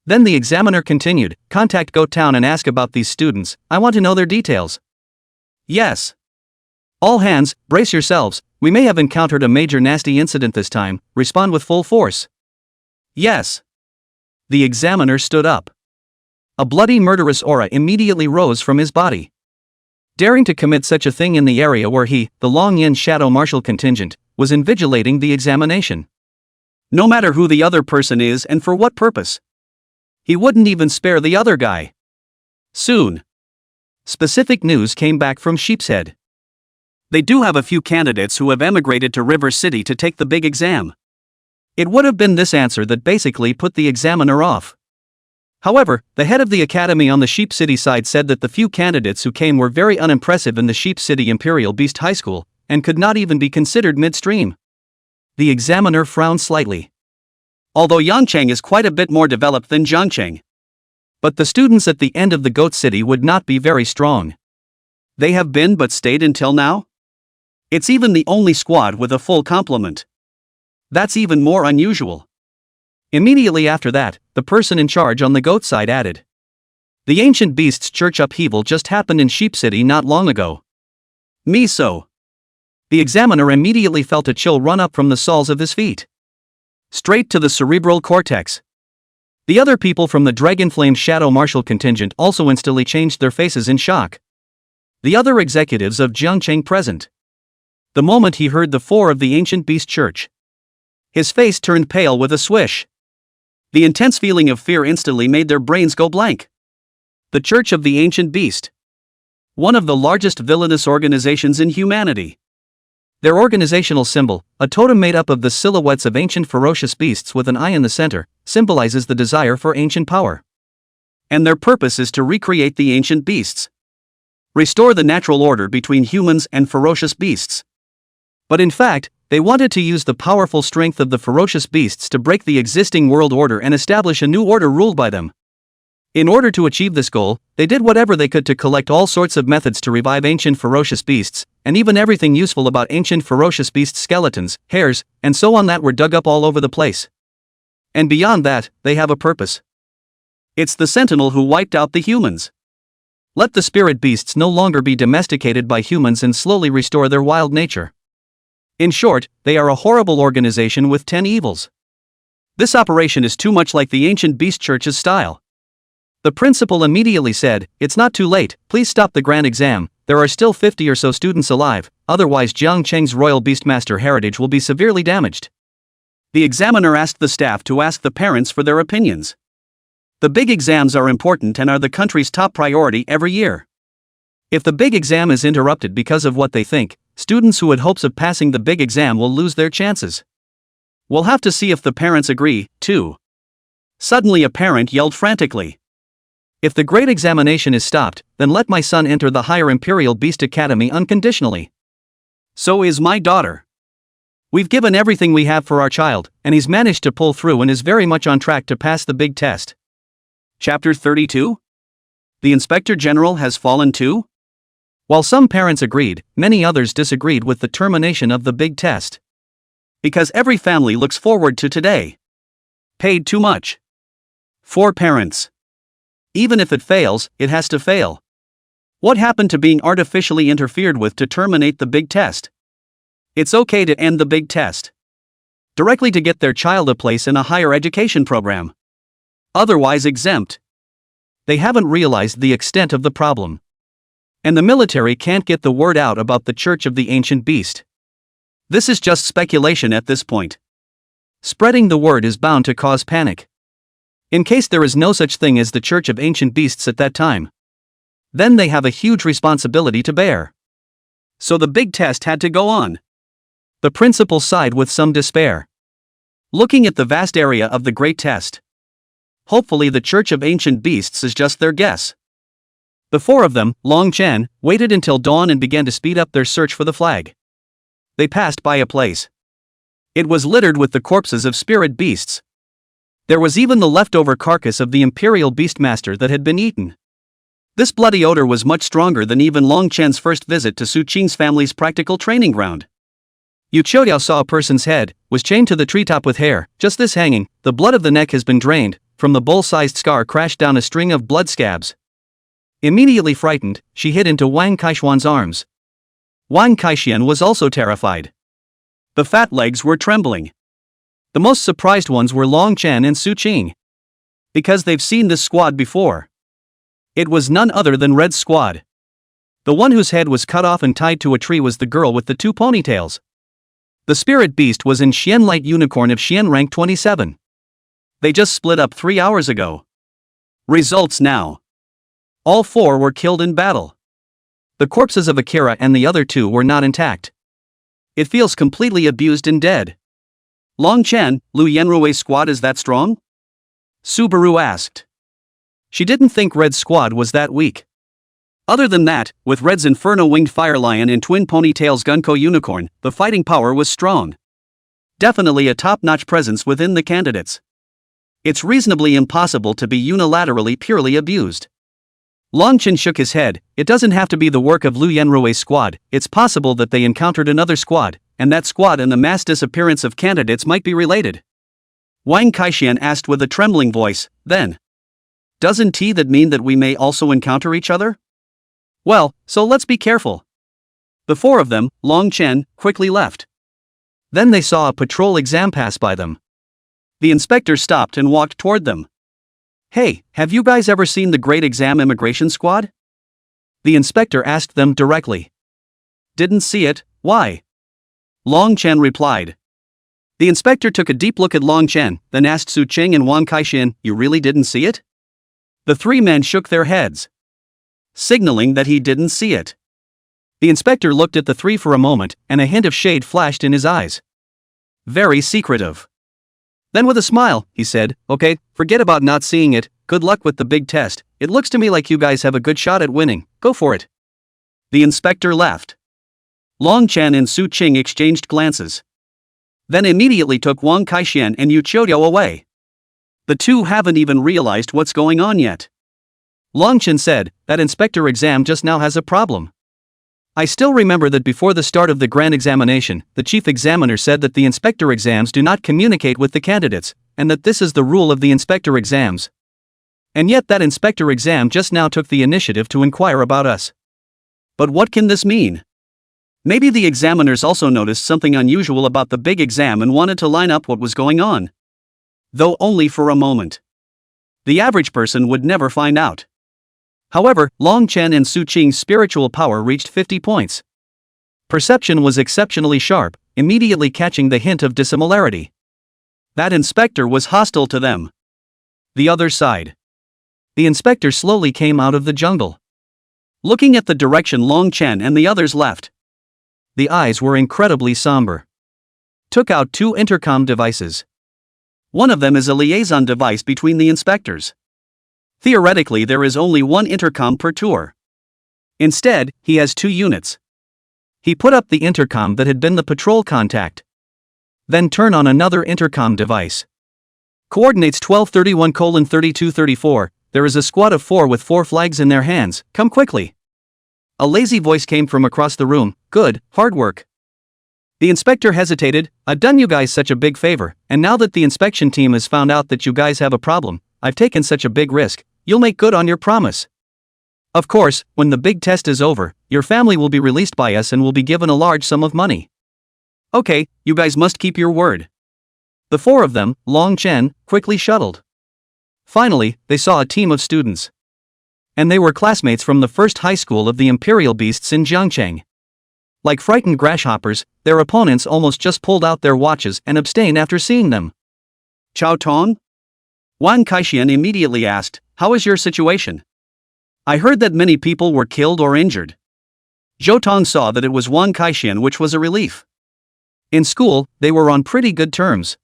Then the examiner continued, contact Goat Town and ask about these students, I want to know their details. Yes. All hands, brace yourselves, we may have encountered a major nasty incident this time, respond with full force. Yes. The examiner stood up. A bloody murderous aura immediately rose from his body. Daring to commit such a thing in the area where he, the Long Yin Shadow Marshal contingent, was invigilating the examination. No matter who the other person is and for what purpose. He wouldn't even spare the other guy. Soon. Specific news came back from Sheepshead. They do have a few candidates who have emigrated to River City to take the big exam. It would have been this answer that basically put the examiner off. However, the head of the academy on the Sheep City side said that the few candidates who came were very unimpressive in the Sheep City Imperial Beast High School, and could not even be considered midstream. The examiner frowned slightly. Although Yangcheng is quite a bit more developed than Jiangcheng. But the students at the end of the Goat City would not be very strong. They have been but stayed until now? It's even the only squad with a full complement. That's even more unusual. Immediately after that, the person in charge on the Goat side added. The Ancient Beasts church upheaval just happened in Sheep City not long ago. Me so. The examiner immediately felt a chill run up from the soles of his feet. Straight to the cerebral cortex. The other people from the Dragonflame Shadow Marshal contingent also instantly changed their faces in shock. The other executives of Jiangcheng present. The moment he heard the 4 of the Ancient Beast Church. His face turned pale with a swish. The intense feeling of fear instantly made their brains go blank. The Church of the Ancient Beast. One of the largest villainous organizations in humanity. Their organizational symbol, a totem made up of the silhouettes of ancient ferocious beasts with an eye in the center, symbolizes the desire for ancient power. And their purpose is to recreate the ancient beasts. Restore the natural order between humans and ferocious beasts. But in fact, they wanted to use the powerful strength of the ferocious beasts to break the existing world order and establish a new order ruled by them. In order to achieve this goal, they did whatever they could to collect all sorts of methods to revive ancient ferocious beasts, and even everything useful about ancient ferocious beast skeletons, hairs, and so on that were dug up all over the place. And beyond that, they have a purpose. It's the sentinel who wiped out the humans. Let the spirit beasts no longer be domesticated by humans and slowly restore their wild nature. In short, they are a horrible organization with 10 evils. This operation is too much like the Ancient Beast Church's style. The principal immediately said, "It's not too late, please stop the grand exam, there are still 50 or so students alive, otherwise Jiang Cheng's royal beastmaster heritage will be severely damaged. The examiner asked the staff to ask the parents for their opinions. The big exams are important and are the country's top priority every year. If the big exam is interrupted because of what they think, students who had hopes of passing the big exam will lose their chances. We'll have to see if the parents agree, too. Suddenly a parent yelled frantically. If the great examination is stopped, then let my son enter the higher Imperial Beast Academy unconditionally. So is my daughter. We've given everything we have for our child, and he's managed to pull through and is very much on track to pass the big test. Chapter 32? The Inspector General has fallen too? While some parents agreed, many others disagreed with the termination of the big test. Because every family looks forward to today. Paid too much. For parents. Even if it fails, it has to fail. What happened to being artificially interfered with to terminate the big test? It's okay to end the big test. Directly to get their child a place in a higher education program. Otherwise exempt. They haven't realized the extent of the problem. And the military can't get the word out about the Church of the Ancient Beast. This is just speculation at this point. Spreading the word is bound to cause panic. In case there is no such thing as the Church of Ancient Beasts at that time. Then they have a huge responsibility to bear. So the big test had to go on. The principal sighed with some despair. Looking at the vast area of the great test. Hopefully the Church of Ancient Beasts is just their guess. The four of them, Long Chen, waited until dawn and began to speed up their search for the flag. They passed by a place. It was littered with the corpses of spirit beasts. There was even the leftover carcass of the Imperial Beastmaster that had been eaten. This bloody odor was much stronger than even Long Chen's first visit to Su Qing's family's practical training ground. Yu Qiudiao saw a person's head, was chained to the treetop with hair, just this hanging, the blood of the neck has been drained, from the bowl-sized scar crashed down a string of blood scabs. Immediately frightened, she hid into Wang Kaixuan's arms. Wang Kaixian was also terrified. The fat legs were trembling. The most surprised ones were Long Chen and Su Qing. Because they've seen this squad before. It was none other than Red's squad. The one whose head was cut off and tied to a tree was the girl with the two ponytails. The spirit beast was in Xian Light Unicorn of Xian rank 27. They just split up 3 hours ago. Results now. All four were killed in battle. The corpses of Akira and the other two were not intact. It feels completely abused and dead. Long Chen, Lu Yanrui's squad is that strong? Subaru asked. She didn't think Red's squad was that weak. Other than that, with Red's Inferno Winged Fire Lion and Twin Ponytails Gunko Unicorn, the fighting power was strong. Definitely a top-notch presence within the candidates. It's reasonably impossible to be unilaterally purely abused. Long Chen shook his head. It doesn't have to be the work of Lu Yanrui's squad, it's possible that they encountered another squad, and that squad and the mass disappearance of candidates might be related. Wang Kaixian asked with a trembling voice, then. Doesn't that mean that we may also encounter each other? Well, so let's be careful. The four of them, Long Chen, quickly left. Then they saw a patrol exam pass by them. The inspector stopped and walked toward them. Hey, have you guys ever seen the Great Exam Immigration Squad? The inspector asked them directly. Didn't see it, why? Long Chen replied. The inspector took a deep look at Long Chen, then asked Su Qing and Wang Kaixian, you really didn't see it? The three men shook their heads, signaling that he didn't see it. The inspector looked at the three for a moment, and a hint of shade flashed in his eyes. Very secretive. Then with a smile, he said, okay, forget about not seeing it, good luck with the big test, it looks to me like you guys have a good shot at winning, go for it. The inspector laughed. Long Chen and Su Qing exchanged glances. Then immediately took Wang Kaixian and Yu Qiudiao away. The two haven't even realized what's going on yet. Long Chen said, that inspector exam just now has a problem. I still remember that before the start of the grand examination, the chief examiner said that the inspector exams do not communicate with the candidates, and that this is the rule of the inspector exams. And yet that inspector exam just now took the initiative to inquire about us. But what can this mean? Maybe the examiners also noticed something unusual about the big exam and wanted to line up what was going on. Though only for a moment. The average person would never find out. However, Long Chen and Su Qing's spiritual power reached 50 points. Perception was exceptionally sharp, immediately catching the hint of dissimilarity. That inspector was hostile to them. The other side. The inspector slowly came out of the jungle, looking at the direction Long Chen and the others left. The eyes were incredibly somber. Took out 2 intercom devices. One of them is a liaison device between the inspectors. Theoretically, there is only 1 intercom per tour. Instead, he has 2 units. He put up the intercom that had been the patrol contact. Then turn on another intercom device. Coordinates 1231:3234. There is a squad of 4 with 4 flags in their hands. Come quickly. A lazy voice came from across the room. Good, hard work. The inspector hesitated. I've done you guys such a big favor, and now that the inspection team has found out that you guys have a problem, I've taken such a big risk. You'll make good on your promise. Of course, when the big test is over, your family will be released by us and will be given a large sum of money. Okay, you guys must keep your word. The 4 of them, Long Chen, quickly shuttled. Finally, they saw a team of students. And they were classmates from the first high school of the Imperial Beasts in Jiangcheng. Like frightened grasshoppers, their opponents almost just pulled out their watches and abstained after seeing them. Chao Tong? Wang Kaixian immediately asked, how is your situation? I heard that many people were killed or injured. Zhou Tong saw that it was Wang Kaixian, which was a relief. In school, they were on pretty good terms.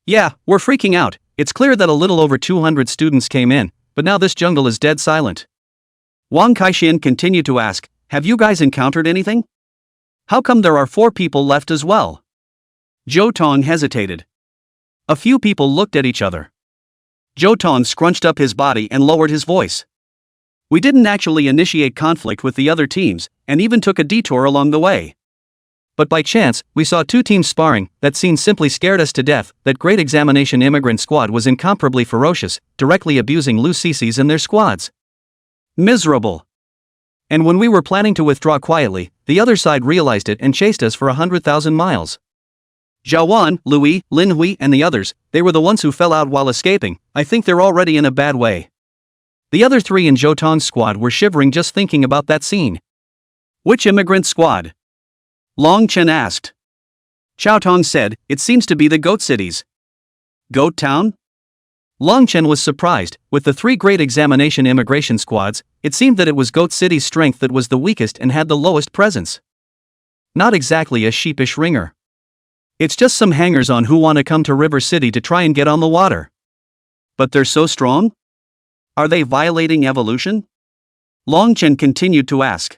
Yeah, we're freaking out. It's clear that a little over 200 students came in, but now this jungle is dead silent. Wang Kaixian continued to ask, have you guys encountered anything? How come there are 4 people left as well? Zhou Tong hesitated. A few people looked at each other. Zhou Tong scrunched up his body and lowered his voice. We didn't actually initiate conflict with the other teams, and even took a detour along the way. But by chance, we saw 2 teams sparring. That scene simply scared us to death. That great examination immigrant squad was incomparably ferocious, directly abusing loose CCs and their squads. Miserable. And when we were planning to withdraw quietly, the other side realized it and chased us for 100,000 miles. Zhao Wan, Louis, Lin Hui and the others, they were the ones who fell out while escaping. I think they're already in a bad way. The other 3 in Zhou Tong's squad were shivering just thinking about that scene. Which immigrant squad? Long Chen asked. Chao Tong said, it seems to be the Goat Cities. Goat Town? Long Chen was surprised. With the 3 great examination immigration squads, it seemed that it was Goat City's strength that was the weakest and had the lowest presence. Not exactly a sheepish ringer. It's just some hangers-on who want to come to River City to try and get on the water. But they're so strong? Are they violating evolution? Long Chen continued to ask.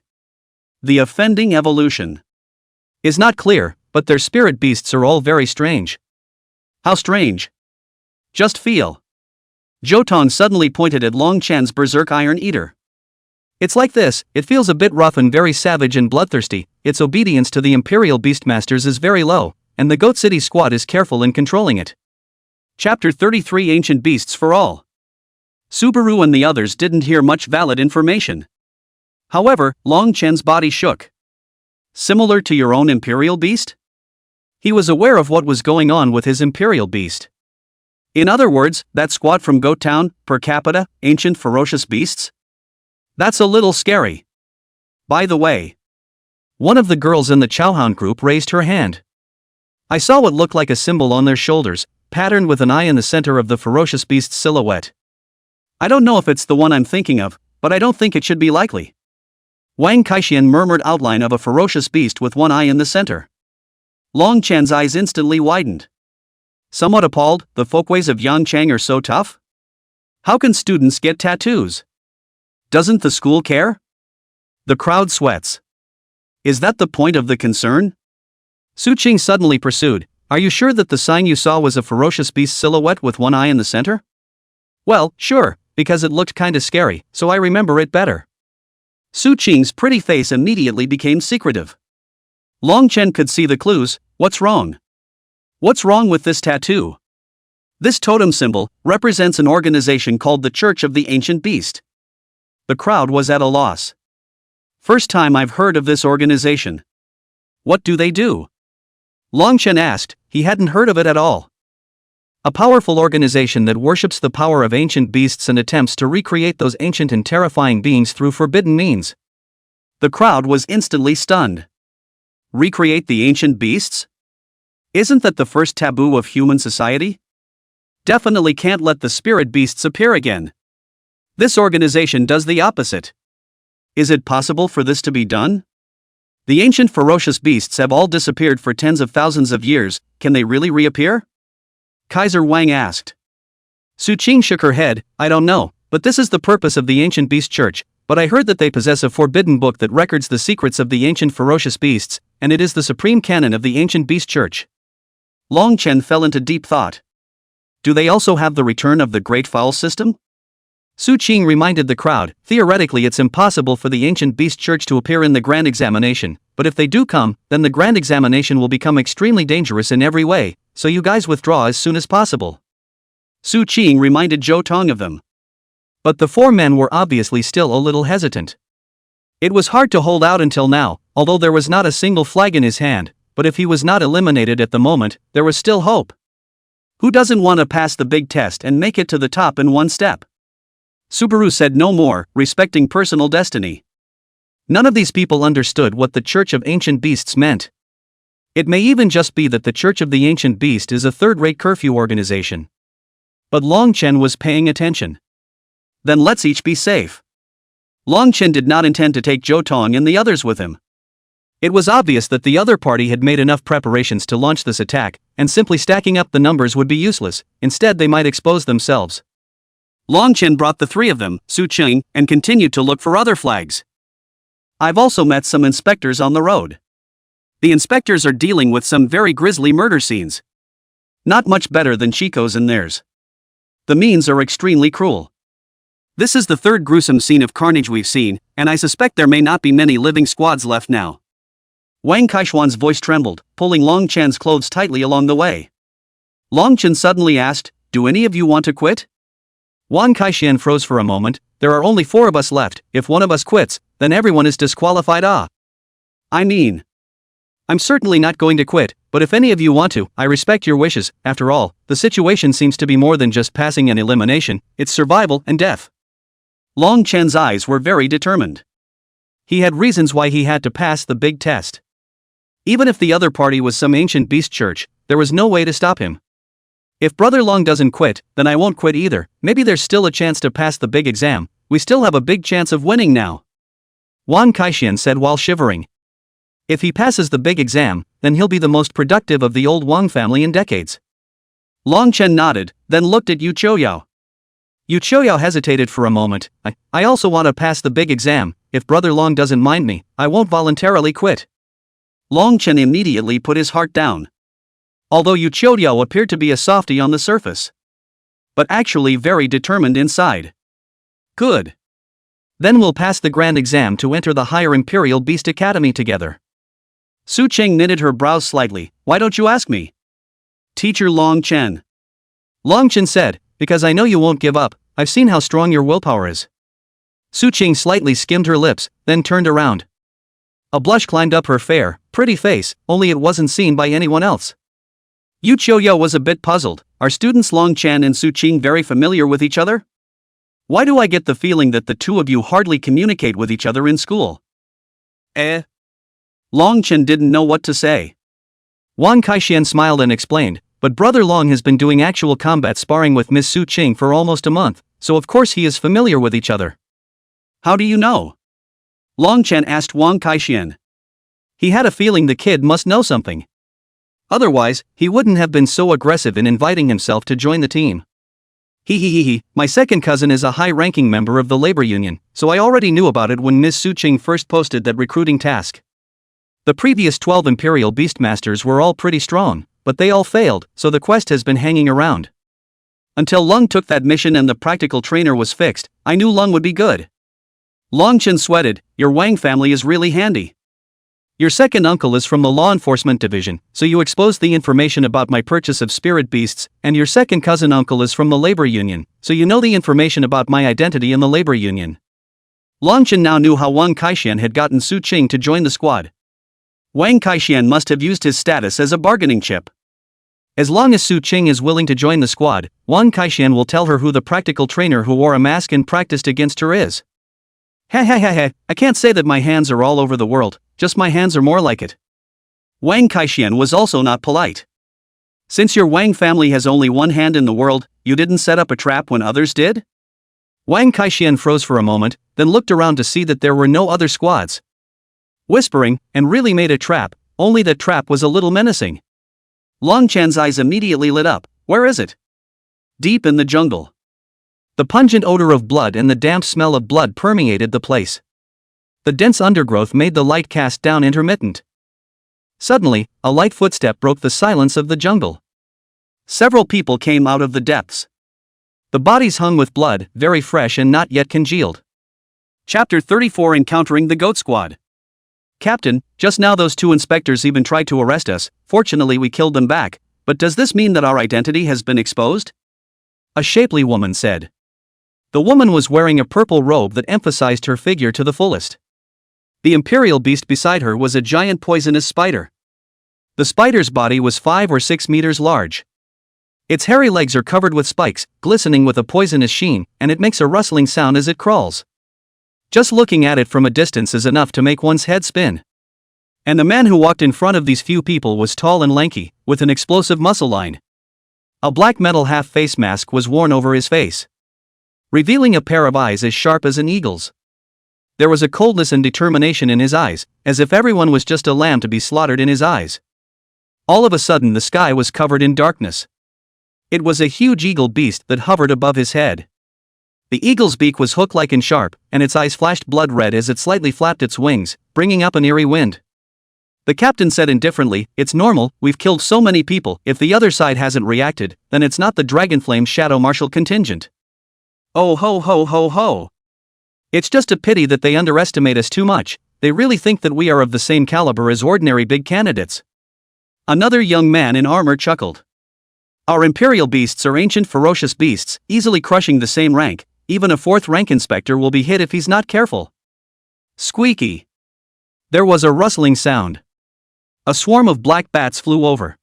The offending evolution is not clear, but their spirit beasts are all very strange. How strange? Just feel. Zhou Tong suddenly pointed at Long Chen's berserk iron eater. It's like this, it feels a bit rough and very savage and bloodthirsty. Its obedience to the Imperial Beastmasters is very low, and the Goat City squad is careful in controlling it. Chapter 33 Ancient Beasts for All. Subaru and the others didn't hear much valid information. However, Long Chen's body shook. Similar to your own Imperial Beast? He was aware of what was going on with his Imperial Beast. In other words, that squad from Goat Town, per capita, ancient ferocious beasts? That's a little scary. By the way, one of the girls in the Chowhound group raised her hand. I saw what looked like a symbol on their shoulders, patterned with an eye in the center of the ferocious beast's silhouette. I don't know if it's the one I'm thinking of, but I don't think it should be likely. Wang Kaixian murmured outline of a ferocious beast with one eye in the center. Long Chen's eyes instantly widened. Somewhat appalled, the folkways of Yangcheng are so tough? How can students get tattoos? Doesn't the school care? The crowd sweats. Is that the point of the concern? Su Qing suddenly pursued, are you sure that the sign you saw was a ferocious beast silhouette with one eye in the center? Well, sure, because it looked kinda scary, so I remember it better. Su Qing's pretty face immediately became secretive. Long Chen could see the clues. What's wrong? What's wrong with this tattoo? This totem symbol represents an organization called the Church of the Ancient Beast. The crowd was at a loss. First time I've heard of this organization. What do they do? Long Chen asked, he hadn't heard of it at all. A powerful organization that worships the power of ancient beasts and attempts to recreate those ancient and terrifying beings through forbidden means. The crowd was instantly stunned. Recreate the ancient beasts? Isn't that the first taboo of human society? Definitely can't let the spirit beasts appear again. This organization does the opposite. Is it possible for this to be done? The ancient ferocious beasts have all disappeared for tens of thousands of years, can they really reappear? Kaiser Wang asked. Su Qing shook her head, I don't know, but this is the purpose of the ancient beast church, but I heard that they possess a forbidden book that records the secrets of the ancient ferocious beasts, and it is the supreme canon of the ancient beast church. Long Chen fell into deep thought. Do they also have the return of the Great Fowl system? Su Qing reminded the crowd, theoretically it's impossible for the ancient beast church to appear in the grand examination, but if they do come, then the grand examination will become extremely dangerous in every way, so you guys withdraw as soon as possible. Su Qing reminded Zhou Tong of them. But the four men were obviously still a little hesitant. It was hard to hold out until now, although there was not a single flag in his hand, but if he was not eliminated at the moment, there was still hope. Who doesn't want to pass the big test and make it to the top in one step? Subaru said no more, respecting personal destiny. None of these people understood what the Church of Ancient Beasts meant. It may even just be that the Church of the Ancient Beast is a third-rate curfew organization. But Long Chen was paying attention. Then let's each be safe. Long Chen did not intend to take Zhou Tong and the others with him. It was obvious that the other party had made enough preparations to launch this attack, and simply stacking up the numbers would be useless, instead they might expose themselves. Long Chen brought the three of them, Su Qing, and continued to look for other flags. I've also met some inspectors on the road. The inspectors are dealing with some very grisly murder scenes. Not much better than Chico's and theirs. The means are extremely cruel. This is the third gruesome scene of carnage we've seen, and I suspect there may not be many living squads left now. Wang Kaishuan's voice trembled, pulling Long Chen's clothes tightly along the way. Long Chen suddenly asked, do any of you want to quit? Wang Kaishuan froze for a moment, there are only 4 of us left, if one of us quits, then everyone is disqualified. I'm certainly not going to quit, but if any of you want to, I respect your wishes. After all, the situation seems to be more than just passing an elimination, it's survival and death. Long Chen's eyes were very determined. He had reasons why he had to pass the big test. Even if the other party was some ancient beast church, there was no way to stop him. If Brother Long doesn't quit, then I won't quit either. Maybe there's still a chance to pass the big exam, we still have a big chance of winning now. Wang Kaishuan said while shivering. If he passes the big exam, then he'll be the most productive of the old Wang family in decades. Long Chen nodded, then looked at Yu Chouyao. Yu Chouyao hesitated for a moment. I also want to pass the big exam, if Brother Long doesn't mind me, I won't voluntarily quit. Long Chen immediately put his heart down. Although Yu Chouyao appeared to be a softie on the surface, but actually very determined inside. Good. Then we'll pass the grand exam to enter the higher Imperial Beast Academy together. Su Qing knitted her brows slightly, why don't you ask me? Teacher Long Chen. Long Chen said, because I know you won't give up, I've seen how strong your willpower is. Su Qing slightly skimmed her lips, then turned around. A blush climbed up her fair, pretty face, only it wasn't seen by anyone else. Yu Chouyao was a bit puzzled, are students Long Chen and Su Qing very familiar with each other? Why do I get the feeling that the two of you hardly communicate with each other in school? Long Chen didn't know what to say. Wang Kaishuan smiled and explained, but Brother Long has been doing actual combat sparring with Miss Su Qing for almost a month, so of course he is familiar with each other. How do you know? Long Chen asked Wang Kaishuan. He had a feeling the kid must know something. Otherwise, he wouldn't have been so aggressive in inviting himself to join the team. My second cousin is a high-ranking member of the labor union, so I already knew about it when Miss Su Qing first posted that recruiting task. The previous 12 Imperial Beastmasters were all pretty strong, but they all failed, so the quest has been hanging around. Until Lung took that mission and the practical trainer was fixed, I knew Lung would be good. Long Chen sweated, your Wang family is really handy. Your second uncle is from the law enforcement division, so you exposed the information about my purchase of spirit beasts, and your second cousin uncle is from the labor union, so you know the information about my identity in the labor union. Long Chen now knew how Wang Kaishuan had gotten Su Qing to join the squad. Wang Kaishuan must have used his status as a bargaining chip. As long as Su Qing is willing to join the squad, Wang Kaixian will tell her who the practical trainer who wore a mask and practiced against her is. I can't say that my hands are all over the world, just my hands are more like it. Wang Kaixian was also not polite. Since your Wang family has only one hand in the world, you didn't set up a trap when others did? Wang Kaixian froze for a moment, then looked around to see that there were no other squads. Whispering, and really made a trap, only that trap was a little menacing. Long Chan's eyes immediately lit up. Where is it? Deep in the jungle. The pungent odor of blood and the damp smell of blood permeated the place. The dense undergrowth made the light cast down intermittent. Suddenly, a light footstep broke the silence of the jungle. Several people came out of the depths. The bodies hung with blood, very fresh and not yet congealed. Chapter 34 Encountering the Goat Squad. Captain, just now those two inspectors even tried to arrest us. Fortunately we killed them back, but does this mean that our identity has been exposed? A shapely woman said. The woman was wearing a purple robe that emphasized her figure to the fullest. The imperial beast beside her was a giant poisonous spider. The spider's body was 5 or 6 meters large. Its hairy legs are covered with spikes, glistening with a poisonous sheen, and it makes a rustling sound as it crawls. Just looking at it from a distance is enough to make one's head spin. And the man who walked in front of these few people was tall and lanky, with an explosive muscle line. A black metal half-face mask was worn over his face, revealing a pair of eyes as sharp as an eagle's. There was a coldness and determination in his eyes, as if everyone was just a lamb to be slaughtered in his eyes. All of a sudden the sky was covered in darkness. It was a huge eagle beast that hovered above his head. The eagle's beak was hook-like and sharp, and its eyes flashed blood red as it slightly flapped its wings, bringing up an eerie wind. The captain said indifferently, "It's normal, we've killed so many people. If the other side hasn't reacted, then it's not the Dragonflame Shadow Marshal contingent. Oh ho ho ho ho. It's just a pity that they underestimate us too much. They really think that we are of the same caliber as ordinary big candidates." Another young man in armor chuckled. "Our imperial beasts are ancient ferocious beasts, easily crushing the same rank. Even a 4th rank inspector will be hit if he's not careful." Squeaky. There was a rustling sound. A swarm of black bats flew over,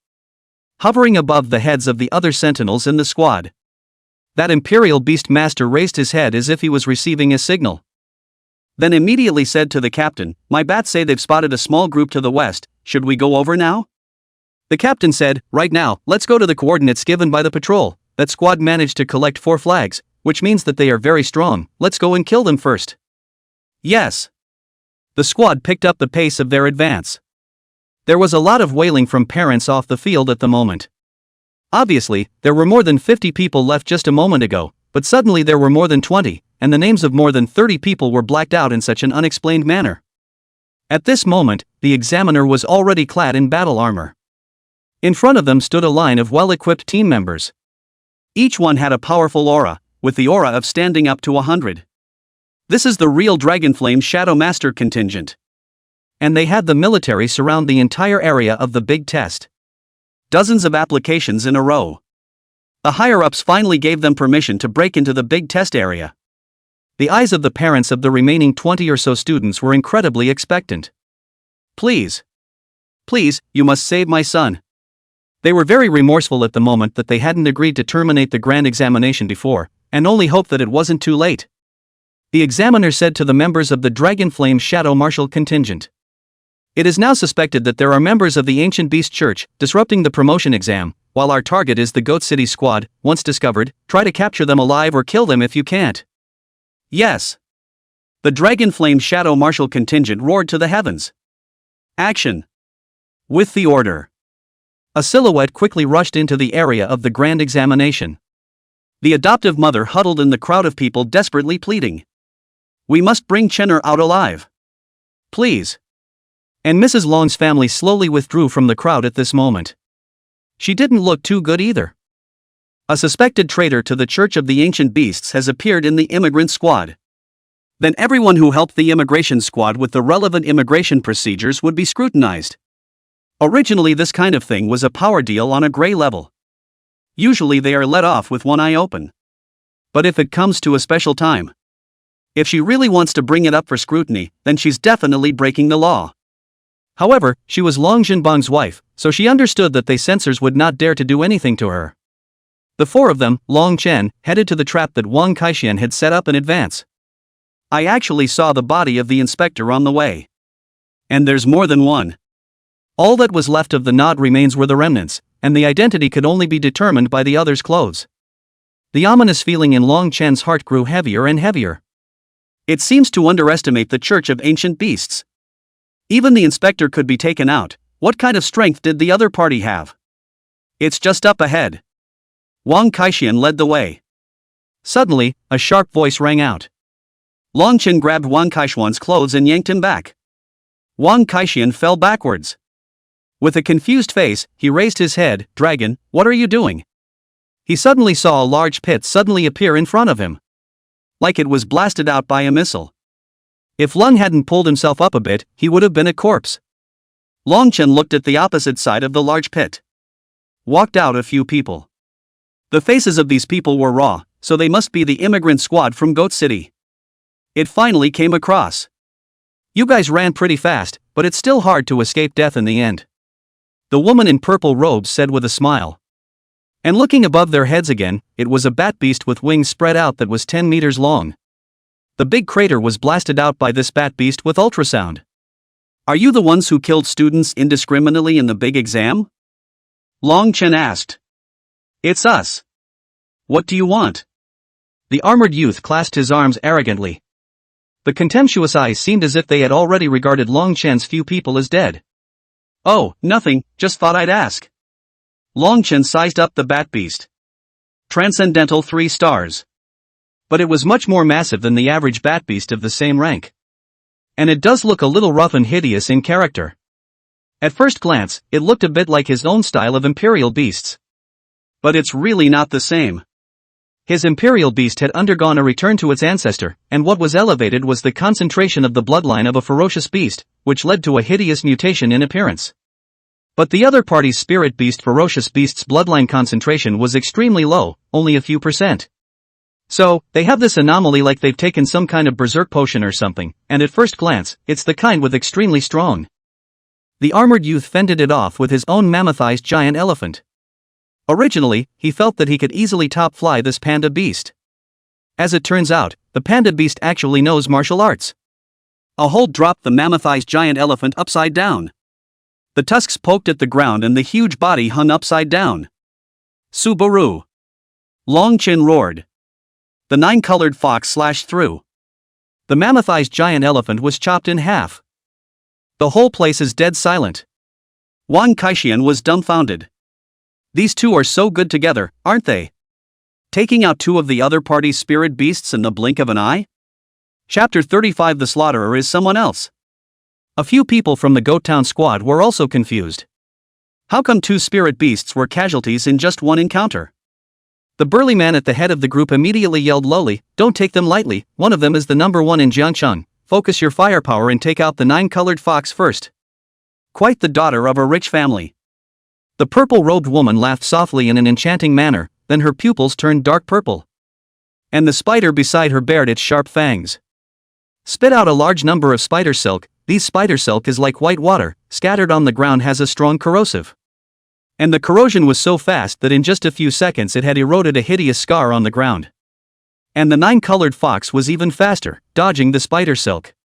hovering above the heads of the other sentinels in the squad. That imperial beast master raised his head as if he was receiving a signal. Then immediately said to the captain, "My bats say they've spotted a small group to the west. Should we go over now?" The captain said, "Right now, let's go to the coordinates given by the patrol. That squad managed to collect 4 flags, which means that they are very strong. Let's go and kill them first." Yes. The squad picked up the pace of their advance. There was a lot of wailing from parents off the field at the moment. Obviously, there were more than 50 people left just a moment ago, but suddenly there were more than 20, and the names of more than 30 people were blacked out in such an unexplained manner. At this moment, the examiner was already clad in battle armor. In front of them stood a line of well-equipped team members. Each one had a powerful aura, with the aura of standing up to 100. This is the real Dragonflame Shadow Master contingent. And they had the military surround the entire area of the big test. Dozens of applications in a row. The higher-ups finally gave them permission to break into the big test area. The eyes of the parents of the remaining 20 or so students were incredibly expectant. Please, you must save my son." They were very remorseful at the moment that they hadn't agreed to terminate the grand examination before, and only hoped that it wasn't too late. The examiner said to the members of the Dragonflame Shadow Marshal contingent, "It is now suspected that there are members of the Ancient Beast Church disrupting the promotion exam. While our target is the Goat City squad, once discovered, try to capture them alive or kill them if you can't." Yes. The Dragonflame Shadow Marshal contingent roared to the heavens. Action. With the order, a silhouette quickly rushed into the area of the grand examination. The adoptive mother huddled in the crowd of people desperately pleading, "We must bring Chenner out alive. Please." And Mrs. Long's family slowly withdrew from the crowd at this moment. She didn't look too good either. A suspected traitor to the Church of the Ancient Beasts has appeared in the immigrant squad. Then everyone who helped the immigration squad with the relevant immigration procedures would be scrutinized. Originally this kind of thing was a power deal on a gray level. Usually they are let off with one eye open. But if it comes to a special time, if she really wants to bring it up for scrutiny, then she's definitely breaking the law. However, she was Long Jinbang's wife, so she understood that they censors would not dare to do anything to her. The four of them, Long Chen, headed to the trap that Wang Kaixian had set up in advance. I actually saw the body of the inspector on the way. And there's more than one. All that was left of the Nod remains were the remnants, and the identity could only be determined by the other's clothes. The ominous feeling in Long Chen's heart grew heavier and heavier. It seems to underestimate the Church of Ancient Beasts. Even the inspector could be taken out. What kind of strength did the other party have? It's just up ahead. Wang Kaixian led the way. Suddenly, a sharp voice rang out. Long Chen grabbed Wang Kaixian's clothes and yanked him back. Wang Kaixian fell backwards. With a confused face, he raised his head. Dragon, what are you doing? He suddenly saw a large pit suddenly appear in front of him. Like it was blasted out by a missile. If Lung hadn't pulled himself up a bit, he would have been a corpse. Long Chen looked at the opposite side of the large pit. Walked out a few people. The faces of these people were raw, so they must be the immigrant squad from Goat City. It finally came across. You guys ran pretty fast, but it's still hard to escape death in the end. The woman in purple robes said with a smile. And looking above their heads again, it was a bat beast with wings spread out that was 10 meters long. The big crater was blasted out by this bat beast with ultrasound. Are you the ones who killed students indiscriminately in the big exam? Long Chen asked. It's us. What do you want? The armored youth clasped his arms arrogantly. The contemptuous eyes seemed as if they had already regarded Long Chen's few people as dead. Oh, nothing, just thought I'd ask. Long Chen sized up the bat beast. Transcendental 3 stars. But it was much more massive than the average bat beast of the same rank. And it does look a little rough and hideous in character. At first glance, it looked a bit like his own style of imperial beasts. But it's really not the same. His imperial beast had undergone a return to its ancestor, and what was elevated was the concentration of the bloodline of a ferocious beast, which led to a hideous mutation in appearance. But the other party's spirit beast ferocious beast's bloodline concentration was extremely low, only a few %. So, they have this anomaly like they've taken some kind of berserk potion or something, and at first glance, it's the kind with extremely strong. The armored youth fended it off with his own mammothized giant elephant. Originally, he felt that he could easily top-fly this panda beast. As it turns out, the panda beast actually knows martial arts. A hold dropped the mammothized giant elephant upside down. The tusks poked at the ground and the huge body hung upside down. Subaru! Long Chen roared. The 9-colored fox slashed through. The mammothized giant elephant was chopped in half. The whole place is dead silent. Wang Kaixian was dumbfounded. These two are so good together, aren't they? Taking out 2 of the other party's spirit beasts in the blink of an eye? Chapter 35 The Slaughterer is someone else. A few people from the Goat Town squad were also confused. How come 2 spirit beasts were casualties in just one encounter? The burly man at the head of the group immediately yelled lowly, "Don't take them lightly, one of them is the #1 in Jiangcheng, focus your firepower and take out the 9-colored fox first." Quite the daughter of a rich family. The purple-robed woman laughed softly in an enchanting manner, then her pupils turned dark purple. And the spider beside her bared its sharp fangs. Spit out a large number of spider silk. These spider silk is like white water, scattered on the ground has a strong corrosive. And the corrosion was so fast that in just a few seconds it had eroded a hideous scar on the ground. And the 9-colored fox was even faster, dodging the spider silk.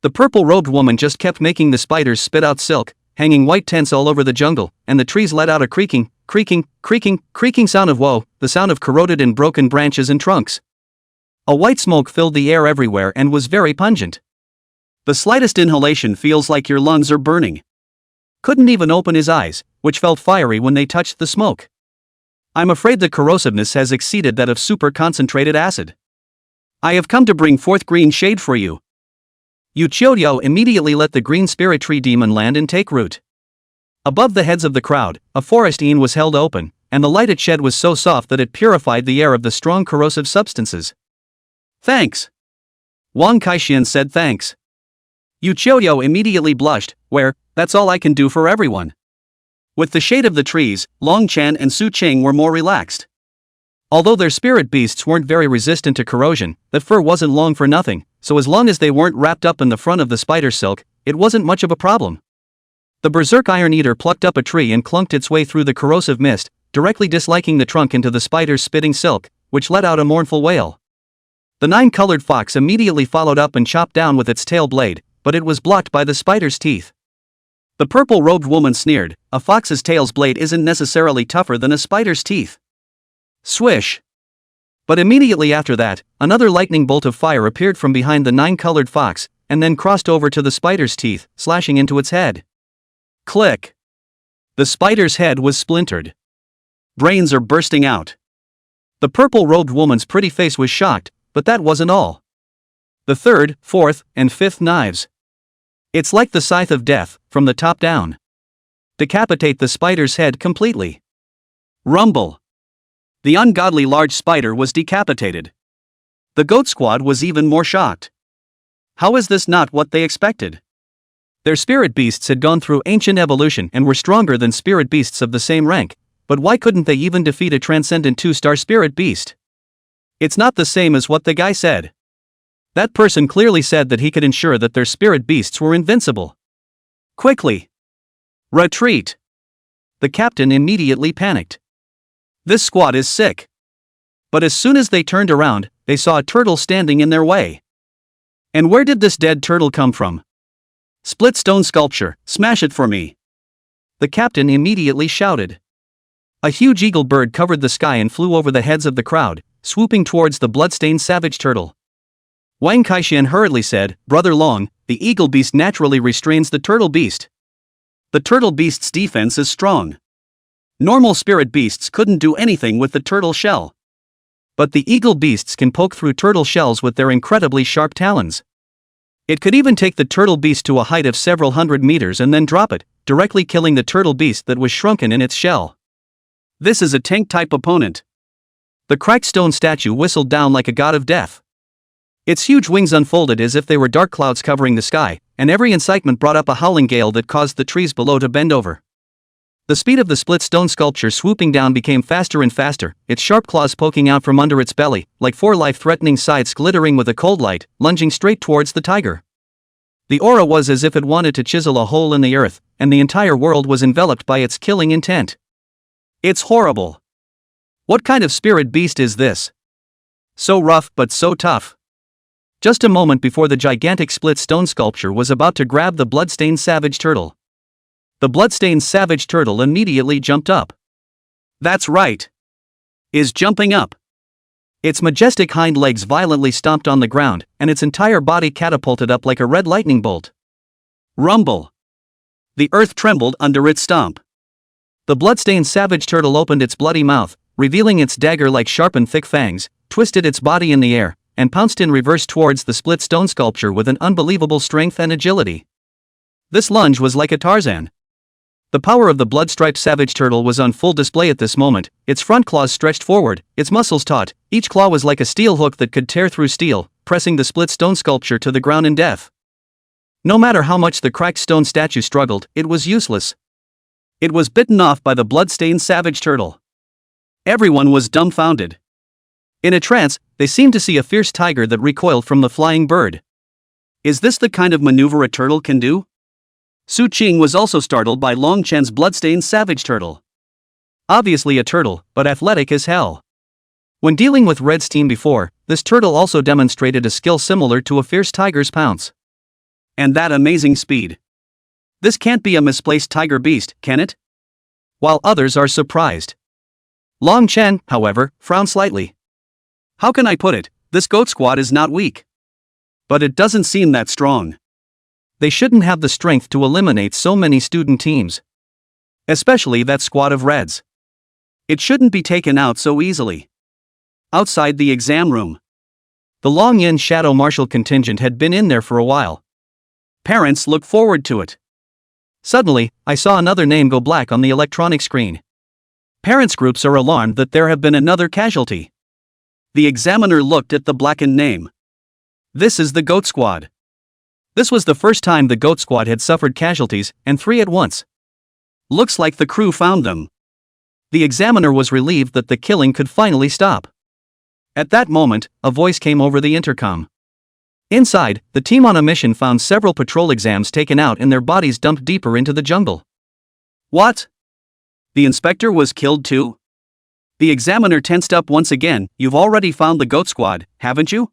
The purple-robed woman just kept making the spiders spit out silk, hanging white tents all over the jungle, and the trees let out a creaking sound of woe, the sound of corroded and broken branches and trunks. A white smoke filled the air everywhere and was very pungent. The slightest inhalation feels like your lungs are burning. Couldn't even open his eyes, which felt fiery when they touched the smoke. I'm afraid the corrosiveness has exceeded that of super concentrated acid. I have come to bring forth green shade for you. Yu Qiudiao immediately let the green spirit tree demon land and take root. Above the heads of the crowd, a forest ean was held open, and the light it shed was so soft that it purified the air of the strong corrosive substances. Thanks. Wang Kaixian said thanks. Yu Qiudiao immediately blushed, that's all I can do for everyone. With the shade of the trees, Long Chen and Su Qing were more relaxed. Although their spirit beasts weren't very resistant to corrosion, the fur wasn't long for nothing, so as long as they weren't wrapped up in the front of the spider silk, it wasn't much of a problem. The berserk iron eater plucked up a tree and clunked its way through the corrosive mist, directly disliking the trunk into the spider's spitting silk, which let out a mournful wail. The 9-colored fox immediately followed up and chopped down with its tail blade, but it was blocked by the spider's teeth. The purple-robed woman sneered, "A fox's tail's blade isn't necessarily tougher than a spider's teeth." Swish! But immediately after that, another lightning bolt of fire appeared from behind the 9-colored fox, and then crossed over to the spider's teeth, slashing into its head. Click! The spider's head was splintered. Brains are bursting out. The purple-robed woman's pretty face was shocked, but that wasn't all. The 3rd, 4th, and 5th knives. It's like the scythe of death, from the top down. Decapitate the spider's head completely. Rumble. The ungodly large spider was decapitated. The goat squad was even more shocked. How is this not what they expected? Their spirit beasts had gone through ancient evolution and were stronger than spirit beasts of the same rank, but why couldn't they even defeat a transcendent 2-star spirit beast? It's not the same as what the guy said. That person clearly said that he could ensure that their spirit beasts were invincible. Quickly! Retreat! The captain immediately panicked. This squad is sick. But as soon as they turned around, they saw a turtle standing in their way. And where did this dead turtle come from? Split stone sculpture, smash it for me! The captain immediately shouted. A huge eagle bird covered the sky and flew over the heads of the crowd, swooping towards the bloodstained savage turtle. Wang Kaixian hurriedly said, "Brother Long, the eagle beast naturally restrains the turtle beast. The turtle beast's defense is strong. Normal spirit beasts couldn't do anything with the turtle shell. But the eagle beasts can poke through turtle shells with their incredibly sharp talons. It could even take the turtle beast to a height of several hundred meters and then drop it, directly killing the turtle beast that was shrunken in its shell. This is a tank-type opponent." The cracked stone statue whistled down like a god of death. Its huge wings unfolded as if they were dark clouds covering the sky, and every incitement brought up a howling gale that caused the trees below to bend over. The speed of the split stone sculpture swooping down became faster and faster, its sharp claws poking out from under its belly, like 4 life-threatening scythes glittering with a cold light, lunging straight towards the tiger. The aura was as if it wanted to chisel a hole in the earth, and the entire world was enveloped by its killing intent. It's horrible. What kind of spirit beast is this? So rough but so tough. Just a moment before the gigantic split stone sculpture was about to grab the bloodstained savage turtle. The bloodstained savage turtle immediately jumped up. That's right. Is jumping up. Its majestic hind legs violently stomped on the ground, and its entire body catapulted up like a red lightning bolt. Rumble. The earth trembled under its stomp. The bloodstained savage turtle opened its bloody mouth, revealing its dagger-like sharpened thick fangs, twisted its body in the air, and pounced in reverse towards the split stone sculpture with an unbelievable strength and agility. This lunge was like a Tarzan. The power of the blood-striped savage turtle was on full display at this moment, its front claws stretched forward, its muscles taut, each claw was like a steel hook that could tear through steel, pressing the split stone sculpture to the ground in death. No matter how much the cracked stone statue struggled, it was useless. It was bitten off by the blood-stained savage turtle. Everyone was dumbfounded. In a trance, they seemed to see a fierce tiger that recoiled from the flying bird. Is this the kind of maneuver a turtle can do? Su Qing was also startled by Long Chen's bloodstained savage turtle. Obviously a turtle, but athletic as hell. When dealing with Red's team before, this turtle also demonstrated a skill similar to a fierce tiger's pounce. And that amazing speed. This can't be a misplaced tiger beast, can it? While others are surprised. Long Chen, however, frowned slightly. How can I put it, this goat squad is not weak. But it doesn't seem that strong. They shouldn't have the strength to eliminate so many student teams. Especially that squad of Reds. It shouldn't be taken out so easily. Outside the exam room. The Long Yin Shadow Martial contingent had been in there for a while. Parents looked forward to it. Suddenly, I saw another name go black on the electronic screen. Parents' groups are alarmed that there have been another casualty. The examiner looked at the blackened name. This is the Goat Squad. This was the first time the Goat Squad had suffered casualties, and 3 at once. Looks like the crew found them. The examiner was relieved that the killing could finally stop. At that moment, a voice came over the intercom. Inside, the team on a mission found several patrol exams taken out and their bodies dumped deeper into the jungle. What? The inspector was killed too? The examiner tensed up once again. You've already found the goat squad, haven't you?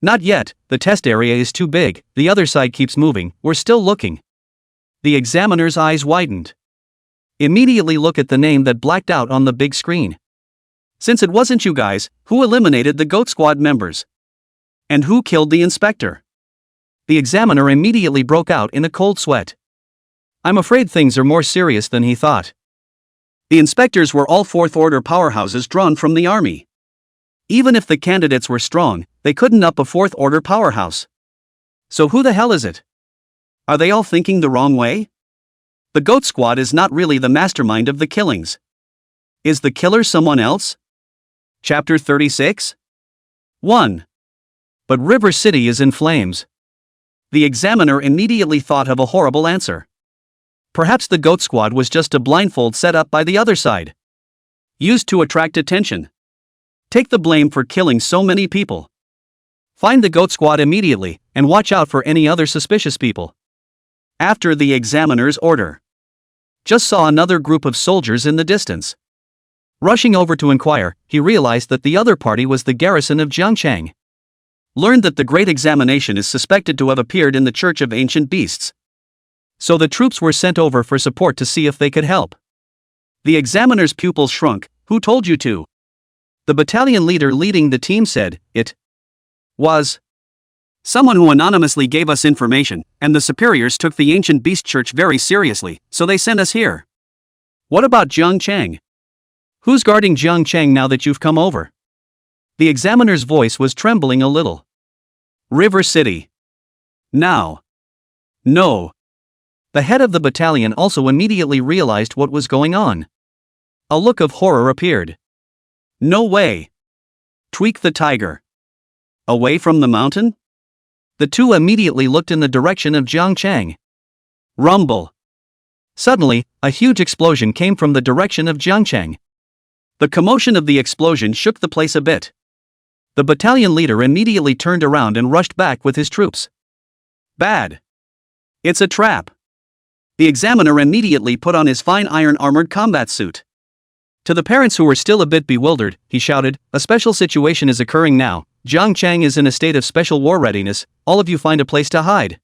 Not yet, the test area is too big, the other side keeps moving, we're still looking. The examiner's eyes widened. Immediately look at the name that blacked out on the big screen. Since it wasn't you guys, who eliminated the goat squad members? And who killed the inspector? The examiner immediately broke out in a cold sweat. I'm afraid things are more serious than he thought. The inspectors were all fourth-order powerhouses drawn from the army. Even if the candidates were strong, they couldn't up a fourth-order powerhouse. So who the hell is it? Are they all thinking the wrong way? The goat squad is not really the mastermind of the killings. Is the killer someone else? Chapter 36? 1. But River City is in flames. The examiner immediately thought of a horrible answer. Perhaps the goat squad was just a blindfold set up by the other side. Used to attract attention. Take the blame for killing so many people. Find the goat squad immediately, and watch out for any other suspicious people. After the examiner's order. Just saw another group of soldiers in the distance. Rushing over to inquire, he realized that the other party was the garrison of Jiangchang. Learned that the Great Examination is suspected to have appeared in the Church of Ancient Beasts. So the troops were sent over for support to see if they could help. The examiner's pupils shrunk. Who told you to? The battalion leader leading the team said, it was someone who anonymously gave us information, and the superiors took the Ancient Beast Church very seriously, so they sent us here. What about Jiangchang? Who's guarding Jiangchang now that you've come over? The examiner's voice was trembling a little. River City. Now. No. The head of the battalion also immediately realized what was going on. A look of horror appeared. No way. Tweak the tiger. Away from the mountain? The two immediately looked in the direction of Jiangchang. Rumble. Suddenly, a huge explosion came from the direction of Jiangchang. The commotion of the explosion shook the place a bit. The battalion leader immediately turned around and rushed back with his troops. Bad. It's a trap. The examiner immediately put on his fine iron armored combat suit. To the parents who were still a bit bewildered, he shouted, a special situation is occurring now, Jiangchang is in a state of special war readiness, all of you find a place to hide.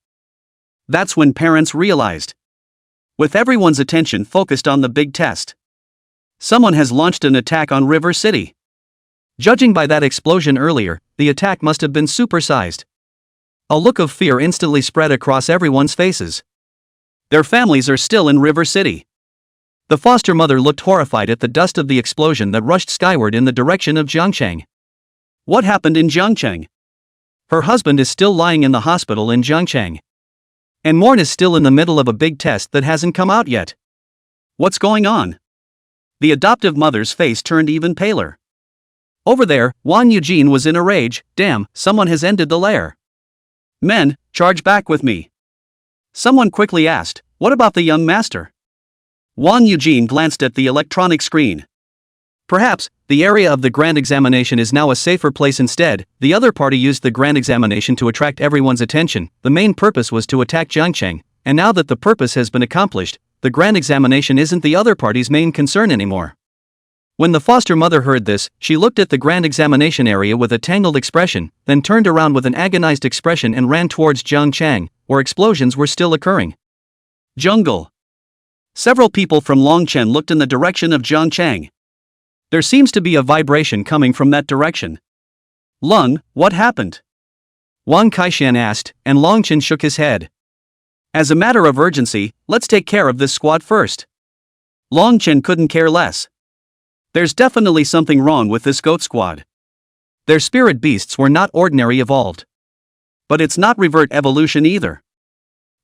That's when parents realized. With everyone's attention focused on the big test. Someone has launched an attack on River City. Judging by that explosion earlier, the attack must have been supersized. A look of fear instantly spread across everyone's faces. Their families are still in River City. The foster mother looked horrified at the dust of the explosion that rushed skyward in the direction of Jiangchang. What happened in Jiangchang? Her husband is still lying in the hospital in Jiangchang. And Morn is still in the middle of a big test that hasn't come out yet. What's going on? The adoptive mother's face turned even paler. Over there, Wan Eugene was in a rage. Damn, someone has ended the lair. Men, charge back with me. Someone quickly asked, what about the young master? Wan Eugene glanced at the electronic screen. Perhaps, the area of the grand examination is now a safer place instead. The other party used the grand examination to attract everyone's attention. The main purpose was to attack Jiangchang, and now that the purpose has been accomplished, the grand examination isn't the other party's main concern anymore. When the foster mother heard this, she looked at the grand examination area with a tangled expression, then turned around with an agonized expression and ran towards Jiangchang, where explosions were still occurring. Jungle. Several people from Longchen looked in the direction of Jiangchang. There seems to be a vibration coming from that direction. Lung, what happened? Wang Kaishan asked, and Longchen shook his head. As a matter of urgency, let's take care of this squad first. Longchen couldn't care less. There's definitely something wrong with this goat squad. Their spirit beasts were not ordinary evolved. But it's not revert evolution either.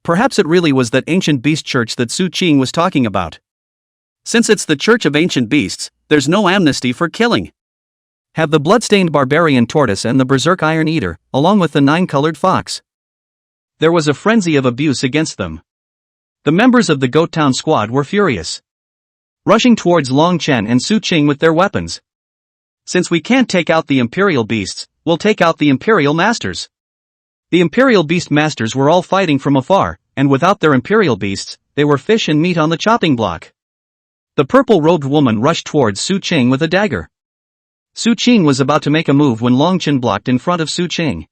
Perhaps it really was that ancient beast church that Su Qing was talking about. Since it's the Church of Ancient Beasts, there's no amnesty for killing. Have the blood-stained barbarian tortoise and the berserk iron eater, along with the 9-colored fox. There was a frenzy of abuse against them. The members of the Goat Town squad were furious. Rushing towards Long Chen and Su Qing with their weapons. Since we can't take out the Imperial beasts, we'll take out the Imperial masters. The Imperial Beast Masters were all fighting from afar, and without their Imperial Beasts, they were fish and meat on the chopping block. The purple-robed woman rushed towards Su Qing with a dagger. Su Qing was about to make a move when Long Chen blocked in front of Su Qing.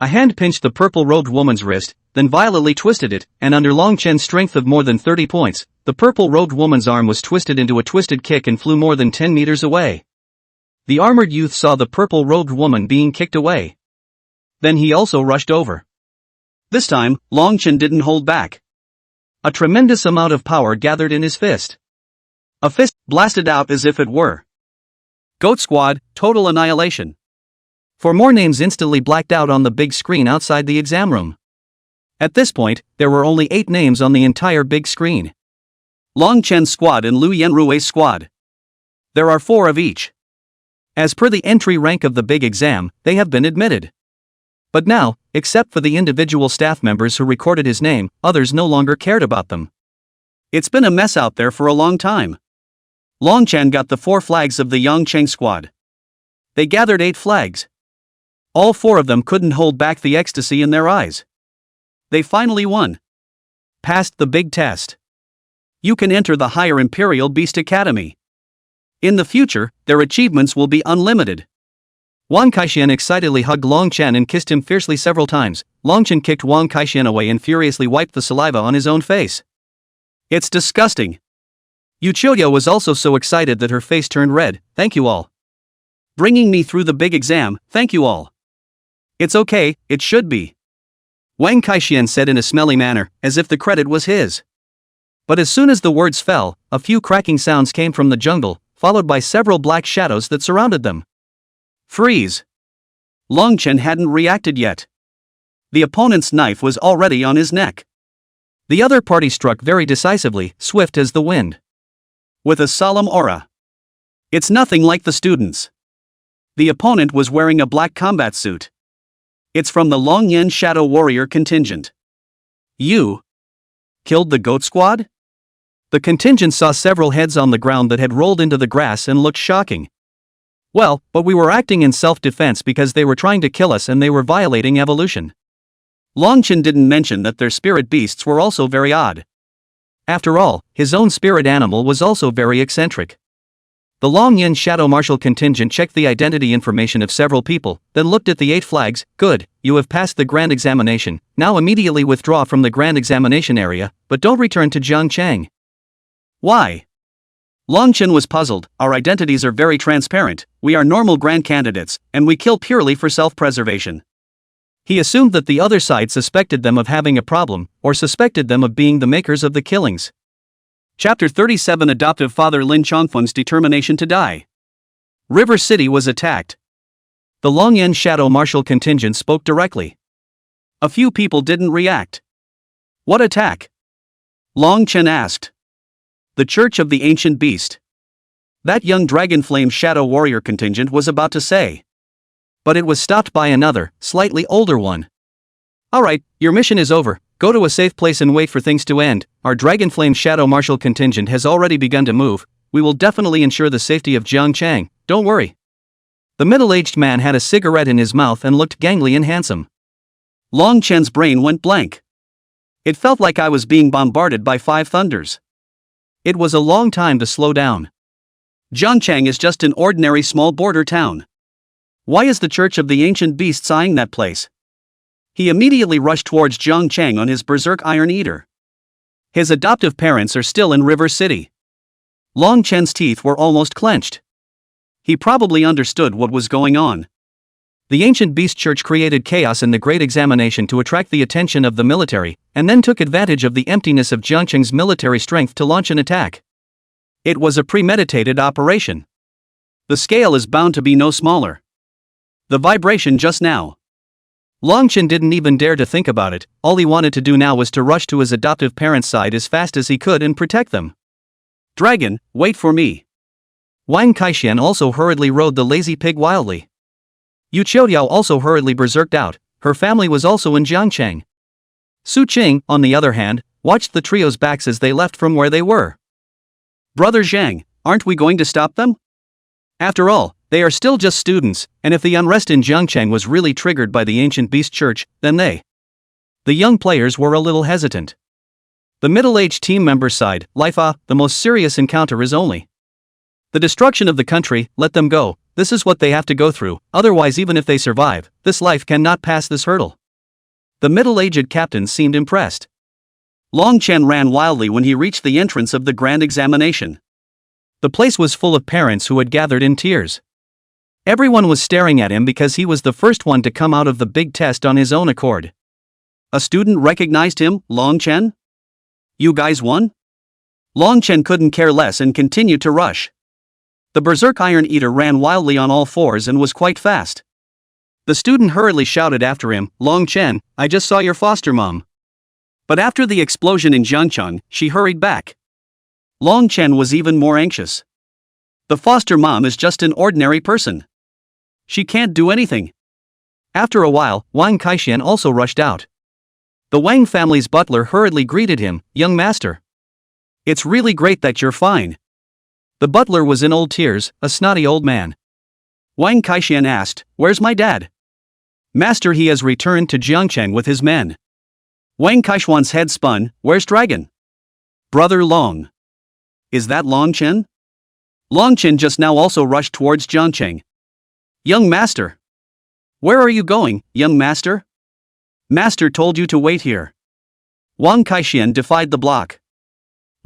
A hand pinched the purple-robed woman's wrist, then violently twisted it, and under Long Chen's strength of more than 30 points, the purple-robed woman's arm was twisted into a twisted kick and flew more than 10 meters away. The armored youth saw the purple-robed woman being kicked away. Then he also rushed over. This time, Long Chen didn't hold back. A tremendous amount of power gathered in his fist. A fist blasted out as if it were Goat Squad, total annihilation. 4 more names instantly blacked out on the big screen outside the exam room. At this point, there were only 8 names on the entire big screen. Long Chen's squad and Lu Yanrui's squad. There are 4 of each. As per the entry rank of the big exam, they have been admitted. But now, except for the individual staff members who recorded his name, others no longer cared about them. It's been a mess out there for a long time. Long Chen got the 4 flags of the Yangcheng squad. They gathered 8 flags. All 4 of them couldn't hold back the ecstasy in their eyes. They finally won. Passed the big test. You can enter the higher Imperial Beast Academy. In the future, their achievements will be unlimited. Wang Kaixian excitedly hugged Long Chen and kissed him fiercely several times. Long Chen kicked Wang Kaixian away and furiously wiped the saliva on his own face. It's disgusting. Yu Qiuliu was also so excited that her face turned red. Thank you all. Bringing me through the big exam, thank you all. It's okay, it should be. Wang Kaixian said in a smelly manner, as if the credit was his. But as soon as the words fell, a few cracking sounds came from the jungle, followed by several black shadows that surrounded them. Freeze! Long Chen hadn't reacted yet. The opponent's knife was already on his neck. The other party struck very decisively, swift as the wind. With a solemn aura. It's nothing like the students. The opponent was wearing a black combat suit. It's from the Longyan Shadow Warrior contingent. You killed the Goat Squad? The contingent saw several heads on the ground that had rolled into the grass and looked shocking. Well, but we were acting in self-defense because they were trying to kill us and they were violating evolution. Long Chen didn't mention that their spirit beasts were also very odd. After all, his own spirit animal was also very eccentric. The Longyan Shadow Martial contingent checked the identity information of several people, then looked at the 8 flags. Good, you have passed the grand examination, now immediately withdraw from the grand examination area, but don't return to Jiangcheng. Why? Long Chen was puzzled. Our identities are very transparent, we are normal grand candidates, and we kill purely for self-preservation. He assumed that the other side suspected them of having a problem, or suspected them of being the makers of the killings. Chapter 37 Adoptive Father Lin Chongfun's Determination to Die. River City was attacked. The Longyan Shadow Martial contingent spoke directly. A few people didn't react. What attack? Long Chen asked. The Church of the Ancient Beast. That young Dragonflame Shadow Warrior contingent was about to say. But it was stopped by another, slightly older one. Alright, your mission is over, go to a safe place and wait for things to end. Our Dragonflame Shadow Martial contingent has already begun to move, we will definitely ensure the safety of Jiangcheng, don't worry. The middle-aged man had a cigarette in his mouth and looked gangly and handsome. Long Chen's brain went blank. It felt like I was being bombarded by 5 thunders. It was a long time to slow down. Jiangcheng is just an ordinary small border town. Why is the Church of the Ancient Beasts eyeing that place? He immediately rushed towards Jiangcheng on his berserk Iron Eater. His adoptive parents are still in River City. Long Chen's teeth were almost clenched. He probably understood what was going on. The Ancient Beast Church created chaos in the Great Examination to attract the attention of the military, and then took advantage of the emptiness of Jiangcheng's military strength to launch an attack. It was a premeditated operation. The scale is bound to be no smaller. The vibration just now. Long Chen didn't even dare to think about it, all he wanted to do now was to rush to his adoptive parents' side as fast as he could and protect them. Dragon, wait for me. Wang Kaixian also hurriedly rode the lazy pig wildly. Yu Qiuliu also hurriedly berserked out, her family was also in Jiangcheng. Su Qing, on the other hand, watched the trio's backs as they left from where they were. Brother Zhang, aren't we going to stop them? After all, they are still just students, and if the unrest in Jiangcheng was really triggered by the ancient beast church, then the young players were a little hesitant. The middle-aged team members sighed, the most serious encounter is only the destruction of the country, let them go, this is what they have to go through, otherwise even if they survive, this life cannot pass this hurdle. The middle-aged captain seemed impressed. Long Chen ran wildly when he reached the entrance of the grand examination. The place was full of parents who had gathered in tears. Everyone was staring at him because he was the first one to come out of the big test on his own accord. A student recognized him, Long Chen? You guys won? Long Chen couldn't care less and continued to rush. The berserk Iron Eater ran wildly on all fours and was quite fast. The student hurriedly shouted after him, Long Chen, I just saw your foster mom. But after the explosion in Jiangcheng, she hurried back. Long Chen was even more anxious. The foster mom is just an ordinary person. She can't do anything. After a while, Wang Kaixian also rushed out. The Wang family's butler hurriedly greeted him, young master. It's really great that you're fine. The butler was in old tears, a snotty old man. Wang Kaixian asked, where's my dad? Master, he has returned to Jiangcheng with his men. Wang Kaishuan's head spun, where's Dragon? Brother Long. Is that Long Chen? Long Chen just now also rushed towards Jiangcheng. Young master. Where are you going, young master? Master told you to wait here. Wang Kaixian defied the block.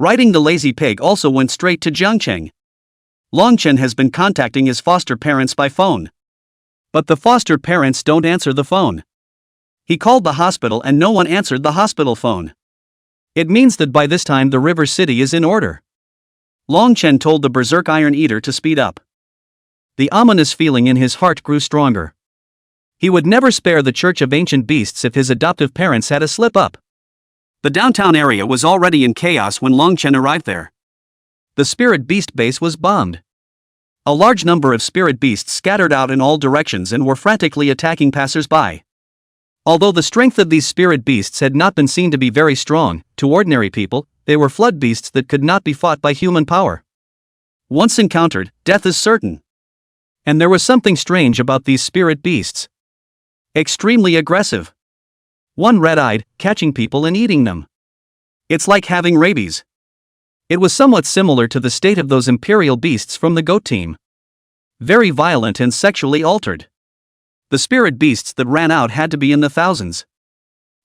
Riding the lazy pig also went straight to Jiangcheng. Long Chen has been contacting his foster parents by phone. But the foster parents don't answer the phone. He called the hospital and no one answered the hospital phone. It means that by this time the river city is in order. Long Chen told the berserk Iron Eater to speed up. The ominous feeling in his heart grew stronger. He would never spare the Church of Ancient Beasts if his adoptive parents had a slip-up. The downtown area was already in chaos when Long Chen arrived there. The spirit beast base was bombed. A large number of spirit beasts scattered out in all directions and were frantically attacking passers-by. Although the strength of these spirit beasts had not been seen to be very strong, to ordinary people, they were flood beasts that could not be fought by human power. Once encountered, death is certain. And there was something strange about these spirit beasts. Extremely aggressive. One red-eyed, catching people and eating them. It's like having rabies. It was somewhat similar to the state of those imperial beasts from the goat team. Very violent and sexually altered. The spirit beasts that ran out had to be in the thousands.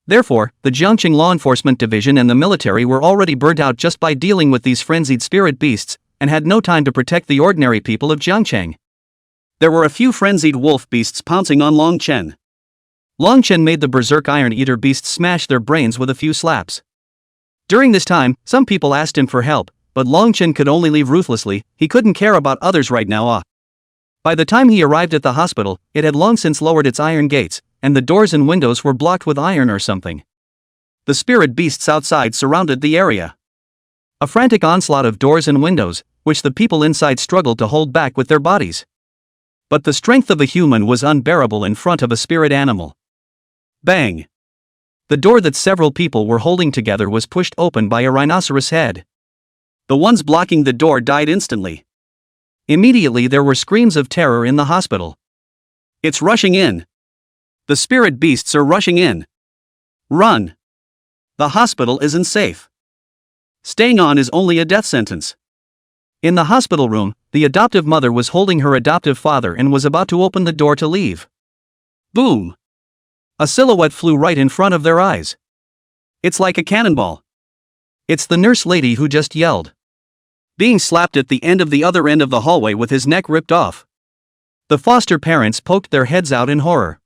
Therefore, the Jiangcheng Law Enforcement Division and the military were already burnt out just by dealing with these frenzied spirit beasts, and had no time to protect the ordinary people of Jiangcheng. There were a few frenzied wolf beasts pouncing on Long Chen. Long Chen made the berserk Iron Eater beasts smash their brains with a few slaps. During this time, some people asked him for help, but Long Chen could only leave ruthlessly, he couldn't care about others right now. By the time he arrived at the hospital, it had long since lowered its iron gates, and the doors and windows were blocked with iron or something. The spirit beasts outside surrounded the area. A frantic onslaught of doors and windows, which the people inside struggled to hold back with their bodies. But the strength of a human was unbearable in front of a spirit animal. Bang! The door that several people were holding together was pushed open by a rhinoceros head. The ones blocking the door died instantly. Immediately there were screams of terror in the hospital. It's rushing in. The spirit beasts are rushing in. Run! The hospital isn't safe. Staying on is only a death sentence. In the hospital room, the adoptive mother was holding her adoptive father and was about to open the door to leave. Boom! A silhouette flew right in front of their eyes. It's like a cannonball. It's the nurse lady who just yelled. Being slapped at the end of the other end of the hallway with his neck ripped off. The foster parents poked their heads out in horror.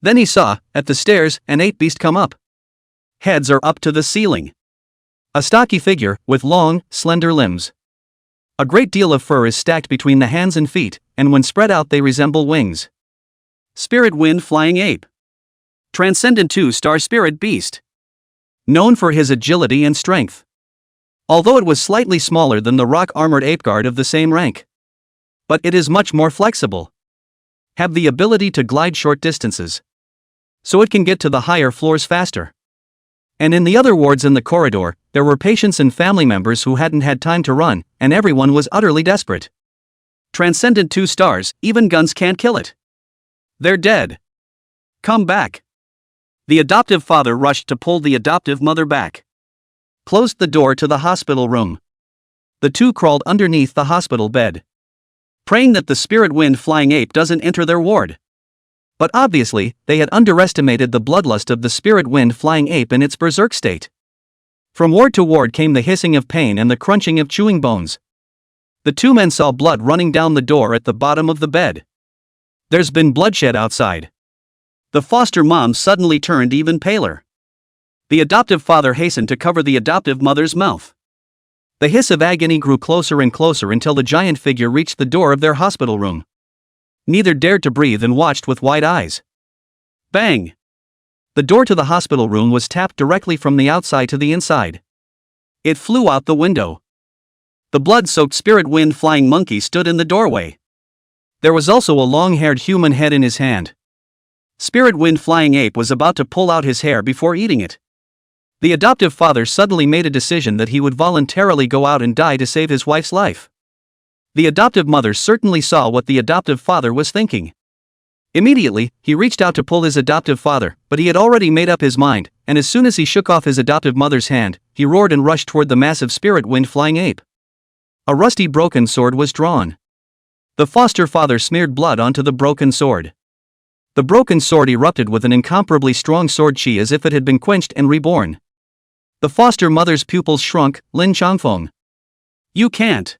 Then he saw, at the stairs, an ape beast come up. Heads are up to the ceiling. A stocky figure, with long, slender limbs. A great deal of fur is stacked between the hands and feet, and when spread out they resemble wings. Spirit Wind Flying Ape. Transcendent 2-star Spirit Beast. Known for his agility and strength. Although it was slightly smaller than the rock-armored ape guard of the same rank. But it is much more flexible. Have the ability to glide short distances. So it can get to the higher floors faster. And in the other wards in the corridor, there were patients and family members who hadn't had time to run, and everyone was utterly desperate. Transcendent 2 stars, even guns can't kill it. They're dead. Come back. The adoptive father rushed to pull the adoptive mother back. Closed the door to the hospital room. The two crawled underneath the hospital bed, praying that the spirit wind flying ape doesn't enter their ward. But obviously, they had underestimated the bloodlust of the spirit wind flying ape in its berserk state. From ward to ward came the hissing of pain and the crunching of chewing bones. The two men saw blood running down the door at the bottom of the bed. There's been bloodshed outside. The foster mom suddenly turned even paler. The adoptive father hastened to cover the adoptive mother's mouth. The hiss of agony grew closer and closer until the giant figure reached the door of their hospital room. Neither dared to breathe and watched with wide eyes. Bang! The door to the hospital room was tapped directly from the outside to the inside. It flew out the window. The blood-soaked spirit wind flying monkey stood in the doorway. There was also a long-haired human head in his hand. Spirit wind flying ape was about to pull out his hair before eating it. The adoptive father suddenly made a decision that he would voluntarily go out and die to save his wife's life. The adoptive mother certainly saw what the adoptive father was thinking. Immediately, he reached out to pull his adoptive father, but he had already made up his mind, and as soon as he shook off his adoptive mother's hand, he roared and rushed toward the massive spirit wind flying ape. A rusty broken sword was drawn. The foster father smeared blood onto the broken sword. The broken sword erupted with an incomparably strong sword chi as if it had been quenched and reborn. The foster mother's pupils shrunk. Lin Changfeng. You can't.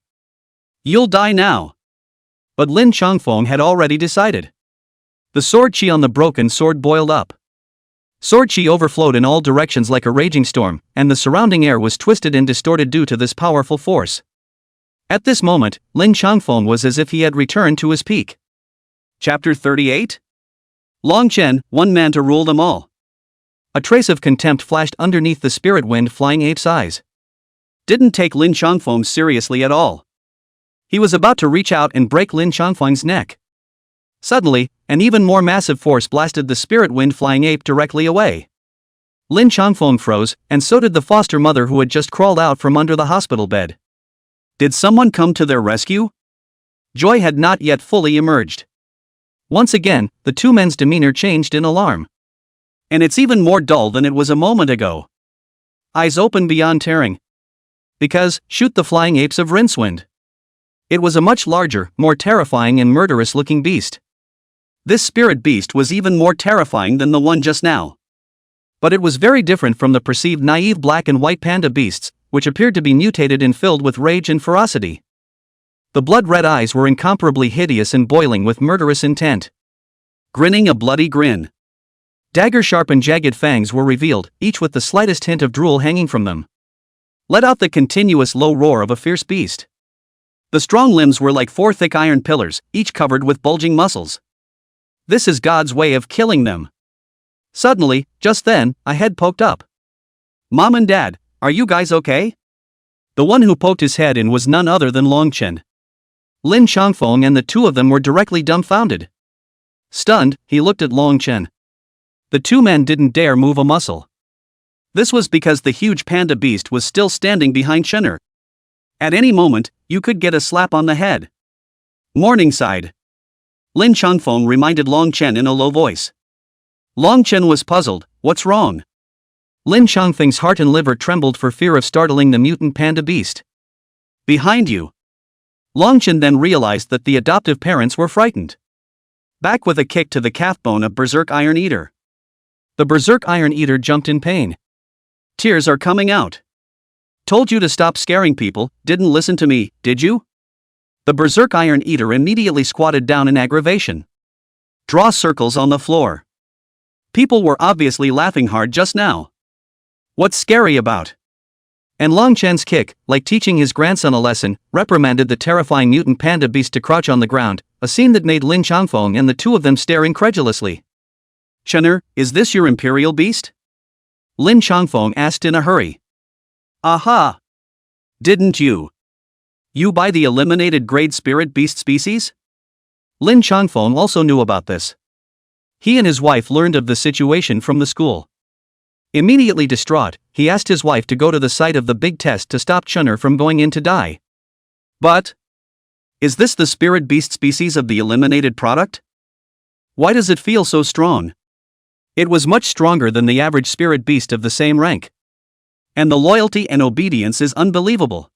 You'll die now. But Lin Changfeng had already decided. The sword chi on the broken sword boiled up. Sword chi overflowed in all directions like a raging storm, and the surrounding air was twisted and distorted due to this powerful force. At this moment, Lin Changfeng was as if he had returned to his peak. Chapter 38? Long Chen, one man to rule them all. A trace of contempt flashed underneath the spirit wind flying ape's eyes. Didn't take Lin Changfeng seriously at all. He was about to reach out and break Lin Changfeng's neck. Suddenly, an even more massive force blasted the spirit wind flying ape directly away. Lin Changfeng froze, and so did the foster mother who had just crawled out from under the hospital bed. Did someone come to their rescue? Joy had not yet fully emerged. Once again, the two men's demeanor changed in alarm. And it's even more dull than it was a moment ago. Eyes open beyond tearing. Because, shoot the flying apes of Rincewind. It was a much larger, more terrifying and murderous-looking beast. This spirit beast was even more terrifying than the one just now. But it was very different from the perceived naive black and white panda beasts, which appeared to be mutated and filled with rage and ferocity. The blood-red eyes were incomparably hideous and boiling with murderous intent. Grinning a bloody grin. Dagger-sharp and jagged fangs were revealed, each with the slightest hint of drool hanging from them. Let out the continuous low roar of a fierce beast. The strong limbs were like 4 thick iron pillars, each covered with bulging muscles. This is God's way of killing them. Suddenly, just then, a head poked up. Mom and Dad, are you guys okay? The one who poked his head in was none other than Long Chen. Lin Changfeng and the two of them were directly dumbfounded. Stunned, he looked at Long Chen. The two men didn't dare move a muscle. This was because the huge panda beast was still standing behind Chen'er. At any moment, you could get a slap on the head. Morningside. Lin Changfeng reminded Long Chen in a low voice. Long Chen was puzzled. What's wrong? Lin Changfeng's heart and liver trembled for fear of startling the mutant panda beast. Behind you. Long Chen then realized that the adoptive parents were frightened. Back with a kick to the calf bone of Berserk Iron Eater. The Berserk Iron Eater jumped in pain. Tears are coming out. Told you to stop scaring people, didn't listen to me, did you? The Berserk Iron Eater immediately squatted down in aggravation. Draw circles on the floor. People were obviously laughing hard just now. What's scary about? And Long Chen's kick, like teaching his grandson a lesson, reprimanded the terrifying mutant panda beast to crouch on the ground, a scene that made Lin Changfeng and the two of them stare incredulously. Chen'er, is this your imperial beast? Lin Changfeng asked in a hurry. Aha! Didn't you? You buy the eliminated grade spirit beast species? Lin Changfeng also knew about this. He and his wife learned of the situation from the school. Immediately distraught, he asked his wife to go to the site of the big test to stop Chen'er from going in to die. But Is this the spirit beast species of the eliminated product? Why does it feel so strong? It was much stronger than the average spirit beast of the same rank. And the loyalty and obedience is unbelievable.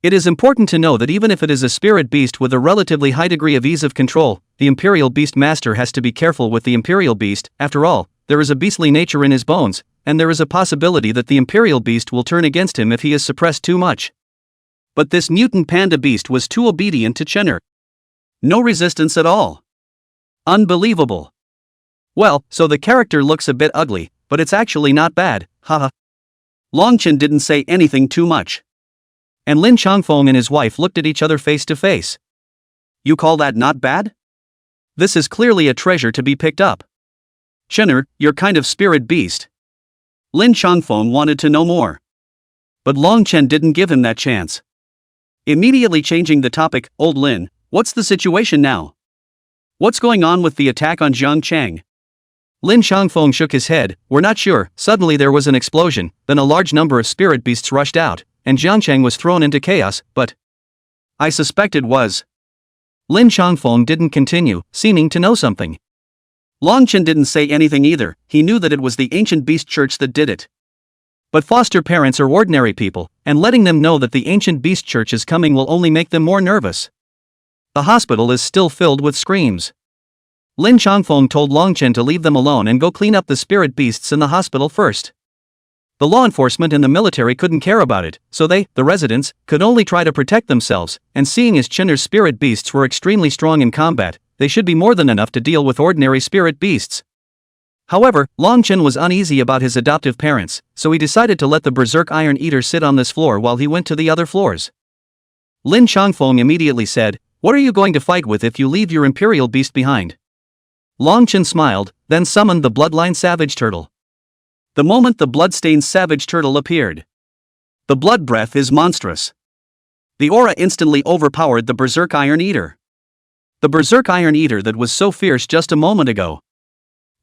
It is important to know that even if it is a spirit beast with a relatively high degree of ease of control, the Imperial Beast Master has to be careful with the Imperial Beast. After all, there is a beastly nature in his bones, and there is a possibility that the Imperial Beast will turn against him if he is suppressed too much. But this mutant panda beast was too obedient to Chenner. No resistance at all. Unbelievable. Well, so the character looks a bit ugly, but it's actually not bad, haha. Longchen didn't say anything too much. And Lin Changfeng and his wife looked at each other face to face. You call that not bad? This is clearly a treasure to be picked up. Chenner, you're kind of spirit beast. Lin Changfeng wanted to know more. But Longchen didn't give him that chance. Immediately changing the topic, old Lin, what's the situation now? What's going on with the attack on Jiang Chang? Lin Changfeng shook his head, we're not sure. Suddenly there was an explosion, then a large number of spirit beasts rushed out, and Jiang Chang was thrown into chaos, but I suspect it was. Lin Changfeng didn't continue, seeming to know something. Longchen didn't say anything either, he knew that it was the ancient beast church that did it. But foster parents are ordinary people, and letting them know that the ancient beast church is coming will only make them more nervous. The hospital is still filled with screams. Lin Changfeng told Longchen to leave them alone and go clean up the spirit beasts in the hospital first. The law enforcement and the military couldn't care about it, so they, the residents, could only try to protect themselves, and seeing as Chenner's spirit beasts were extremely strong in combat, they should be more than enough to deal with ordinary spirit beasts. However, Longchen was uneasy about his adoptive parents, so he decided to let the Berserk Iron Eater sit on this floor while he went to the other floors. Lin Changfeng immediately said, "What are you going to fight with if you leave your Imperial Beast behind?" Longchen smiled, then summoned the Bloodline Savage Turtle. The moment the blood-stained savage turtle appeared, the blood breath is monstrous. The aura instantly overpowered the Berserk Iron Eater. The Berserk Iron Eater that was so fierce just a moment ago.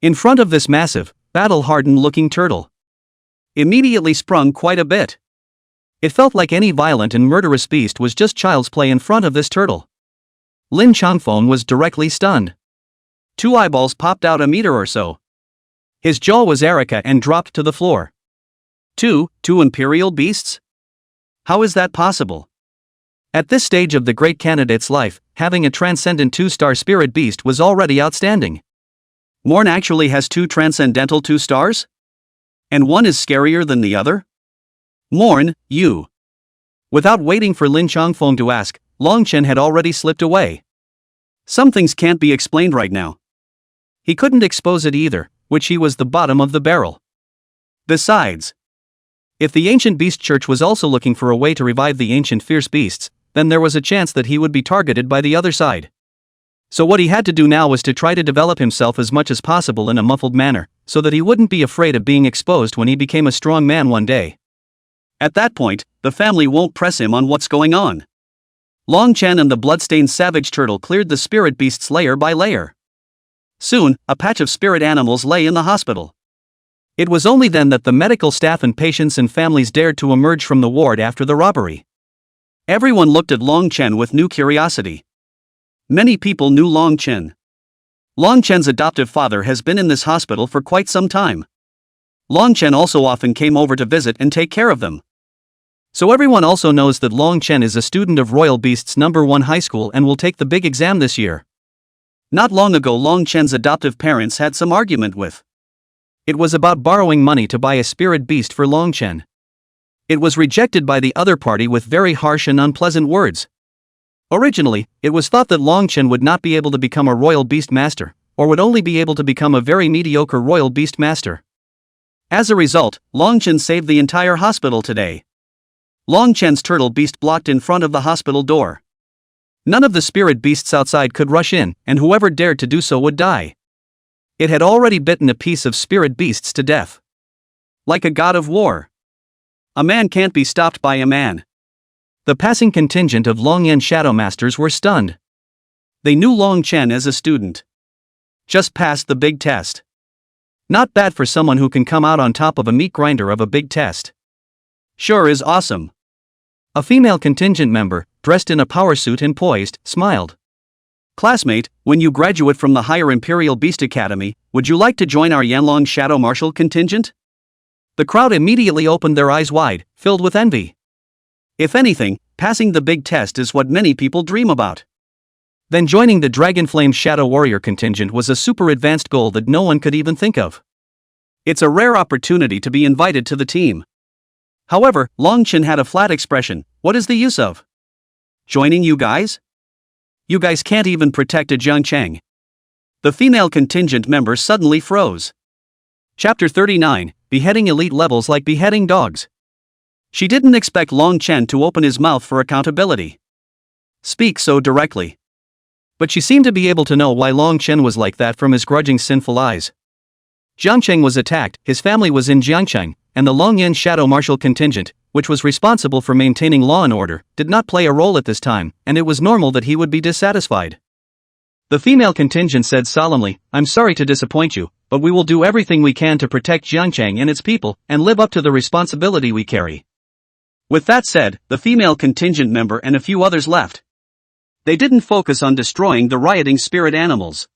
In front of this massive, battle-hardened looking turtle, immediately sprung quite a bit. It felt like any violent and murderous beast was just child's play in front of this turtle. Lin Changfeng was directly stunned. 2 eyeballs popped out a meter or so. His jaw was Erica and dropped to the floor. Two Imperial beasts? How is that possible? At this stage of the great candidate's life, having a transcendent 2-star spirit beast was already outstanding. Morn actually has 2 transcendental 2 stars? And one is scarier than the other? Morn, you. Without waiting for Lin Changfeng to ask, Longchen had already slipped away. Some things can't be explained right now. He couldn't expose it either, which he was the bottom of the barrel. Besides, if the ancient beast church was also looking for a way to revive the ancient fierce beasts, then there was a chance that he would be targeted by the other side. So what he had to do now was to try to develop himself as much as possible in a muffled manner, so that he wouldn't be afraid of being exposed when he became a strong man one day. At that point, the family won't press him on what's going on. Longchen and the bloodstained savage turtle cleared the spirit beasts layer by layer. Soon, a patch of spirit animals lay in the hospital. It was only then that the medical staff and patients and families dared to emerge from the ward after the robbery. Everyone looked at Longchen with new curiosity. Many people knew Longchen. Longchen's adoptive father has been in this hospital for quite some time. Longchen also often came over to visit and take care of them. So everyone also knows that Longchen is a student of Royal Beast's #1 high school and will take the big exam this year. Not long ago Longchen's adoptive parents had some argument with. It was about borrowing money to buy a spirit beast for Longchen. It was rejected by the other party with very harsh and unpleasant words. Originally, it was thought that Longchen would not be able to become a Royal Beast Master, or would only be able to become a very mediocre Royal Beast Master. As a result, Longchen saved the entire hospital today. Longchen's turtle beast blocked in front of the hospital door. None of the spirit beasts outside could rush in, and whoever dared to do so would die. It had already bitten a piece of spirit beasts to death. Like a god of war. A man can't be stopped by a man. The passing contingent of Longyan Shadow Masters were stunned. They knew Longchen as a student. Just passed the big test. Not bad for someone who can come out on top of a meat grinder of a big test. Sure is awesome. A female contingent member, dressed in a power suit and poised, smiled. "Classmate, when you graduate from the Higher Imperial Beast Academy, would you like to join our Yanlong Shadow Marshal contingent?" The crowd immediately opened their eyes wide, filled with envy. If anything, passing the big test is what many people dream about. Then joining the Dragonflame Shadow Warrior contingent was a super advanced goal that no one could even think of. It's a rare opportunity to be invited to the team. However, Longchen had a flat expression. "What is the use of joining you guys? You guys can't even protect a Jiangcheng." The female contingent member suddenly froze. Chapter 39, Beheading Elite Levels Like Beheading Dogs. She didn't expect Long Chen to open his mouth for accountability. Speak so directly. But she seemed to be able to know why Long Chen was like that from his grudging sinful eyes. Jiangcheng was attacked, his family was in Jiangcheng, and the Longyan Shadow Marshal contingent, which was responsible for maintaining law and order, did not play a role at this time, and it was normal that he would be dissatisfied. The female contingent said solemnly, "I'm sorry to disappoint you, but we will do everything we can to protect Jiangcheng and its people, and live up to the responsibility we carry." With that said, the female contingent member and a few others left. They didn't focus on destroying the rioting spirit animals.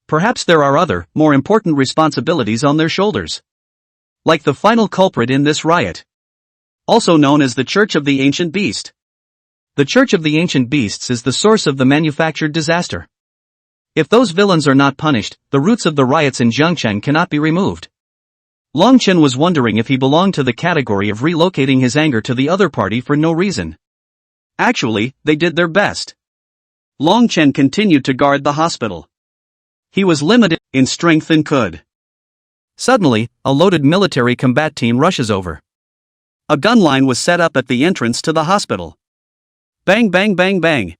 Perhaps there are other, more important responsibilities on their shoulders. Like the final culprit in this riot. Also known as the Church of the Ancient Beast. The Church of the Ancient Beasts is the source of the manufactured disaster. If those villains are not punished, the roots of the riots in Jiangcheng cannot be removed. Longchen was wondering if he belonged to the category of relocating his anger to the other party for no reason. Actually, they did their best. Longchen continued to guard the hospital. He was limited in strength and could. Suddenly, a loaded military combat team rushes over. A gun line was set up at the entrance to the hospital. Bang bang bang bang.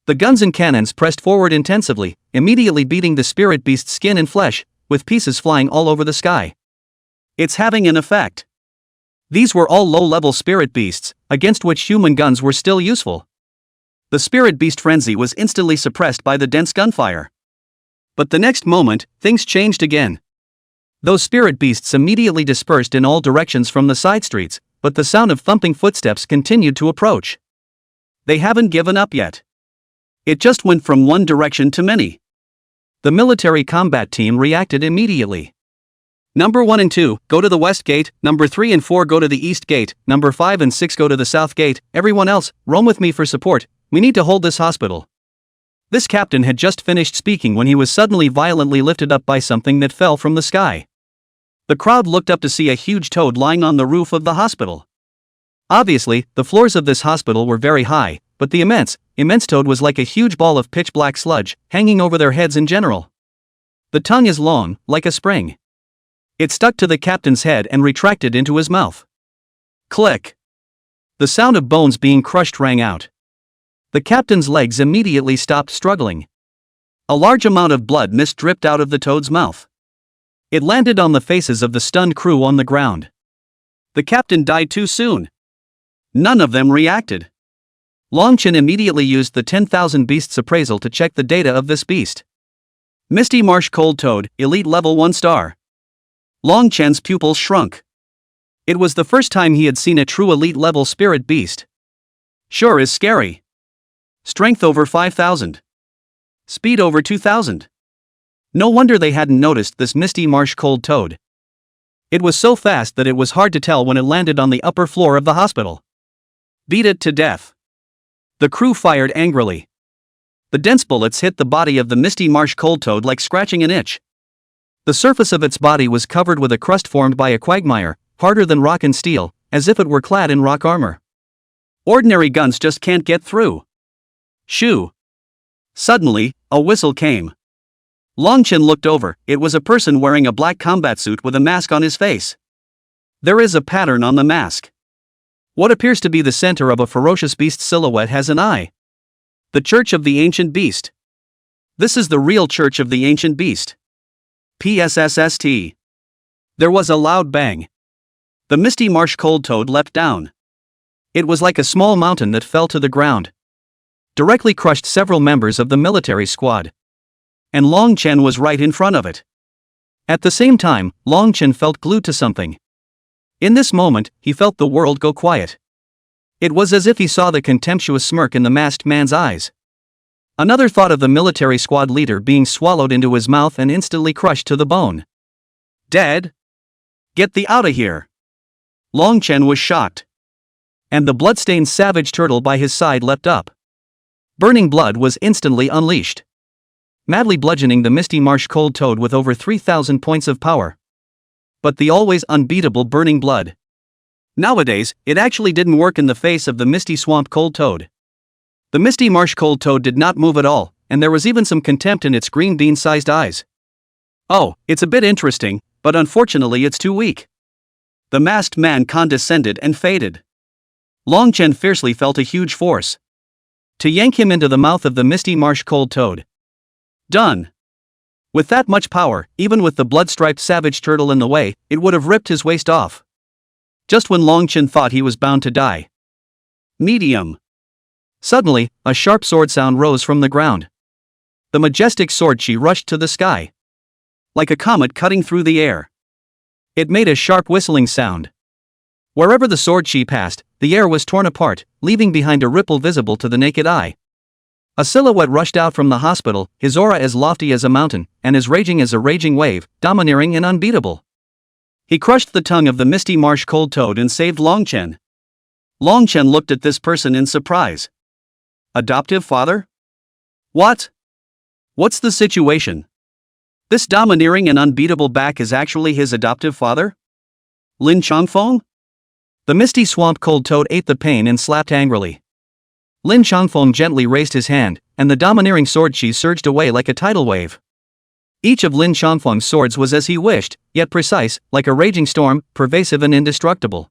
The guns and cannons pressed forward intensively, immediately beating the spirit beast's skin and flesh, with pieces flying all over the sky. It's having an effect. These were all low-level spirit beasts, against which human guns were still useful. The spirit beast frenzy was instantly suppressed by the dense gunfire. But the next moment, things changed again. Those spirit beasts immediately dispersed in all directions from the side streets, but the sound of thumping footsteps continued to approach. They haven't given up yet. It just went from one direction to many. The military combat team reacted immediately. Number 1 and 2, go to the west gate, number 3 and 4 go to the east gate, number 5 and 6 go to the south gate, everyone else, roam with me for support, we need to hold this hospital. This captain had just finished speaking when he was suddenly violently lifted up by something that fell from the sky. The crowd looked up to see a huge toad lying on the roof of the hospital. Obviously, the floors of this hospital were very high, but the immense toad was like a huge ball of pitch-black sludge, hanging over their heads in general. The tongue is long, like a spring. It stuck to the captain's head and retracted into his mouth. Click! The sound of bones being crushed rang out. The captain's legs immediately stopped struggling. A large amount of blood mist dripped out of the toad's mouth. It landed on the faces of the stunned crew on the ground. The captain died too soon. None of them reacted. Longchen immediately used the 10,000 beasts appraisal to check the data of this beast. Misty Marsh Cold Toad, Elite Level 1 star. Longchen's pupils shrunk. It was the first time he had seen a true elite level spirit beast. Sure is scary. Strength over 5,000. Speed over 2,000. No wonder they hadn't noticed this Misty Marsh Cold Toad. It was so fast that it was hard to tell when it landed on the upper floor of the hospital. Beat it to death. The crew fired angrily. The dense bullets hit the body of the Misty Marsh Cold Toad like scratching an itch. The surface of its body was covered with a crust formed by a quagmire, harder than rock and steel, as if it were clad in rock armor. Ordinary guns just can't get through. Shoo! Suddenly, a whistle came. Longchen looked over. It was a person wearing a black combat suit with a mask on his face. There is a pattern on the mask. What appears to be the center of a ferocious beast silhouette has an eye. The Church of the Ancient Beast. This is the real Church of the Ancient Beast. PSSST. There was a loud bang. The Misty Marsh Cold Toad leapt down. It was like a small mountain that fell to the ground. Directly crushed several members of the military squad. And Longchen was right in front of it. At the same time, Longchen felt glued to something. In this moment, he felt the world go quiet. It was as if he saw the contemptuous smirk in the masked man's eyes. Another thought of the military squad leader being swallowed into his mouth and instantly crushed to the bone. Dead? Get thee outta here! Long Chen was shocked. And the bloodstained savage turtle by his side leapt up. Burning blood was instantly unleashed, madly bludgeoning the misty marsh cold toad with over 3,000 points of power. But the always unbeatable burning blood. Nowadays, it actually didn't work in the face of the misty swamp cold toad. The misty marsh cold toad did not move at all, and there was even some contempt in its green bean-sized eyes. Oh, it's a bit interesting, but unfortunately it's too weak. The masked man condescended and faded. Long Chen fiercely felt a huge force to yank him into the mouth of the misty marsh cold toad. Done. With that much power, even with the blood-striped savage turtle in the way, it would have ripped his waist off. Just when Long Chen thought he was bound to die. Medium. Suddenly, a sharp sword sound rose from the ground. The majestic sword chi rushed to the sky, like a comet cutting through the air. It made a sharp whistling sound. Wherever the sword chi passed, the air was torn apart, leaving behind a ripple visible to the naked eye. A silhouette rushed out from the hospital, his aura as lofty as a mountain, and as raging as a raging wave, domineering and unbeatable. He crushed the tongue of the misty marsh cold toad and saved Long Chen. Long Chen looked at this person in surprise. Adoptive father? What? What's the situation? This domineering and unbeatable back is actually his adoptive father? Lin Changfeng? The misty swamp cold toad ate the pain and slapped angrily. Lin Changfeng gently raised his hand, and the domineering sword chi surged away like a tidal wave. Each of Lin Changfeng's swords was as he wished, yet precise, like a raging storm, pervasive and indestructible.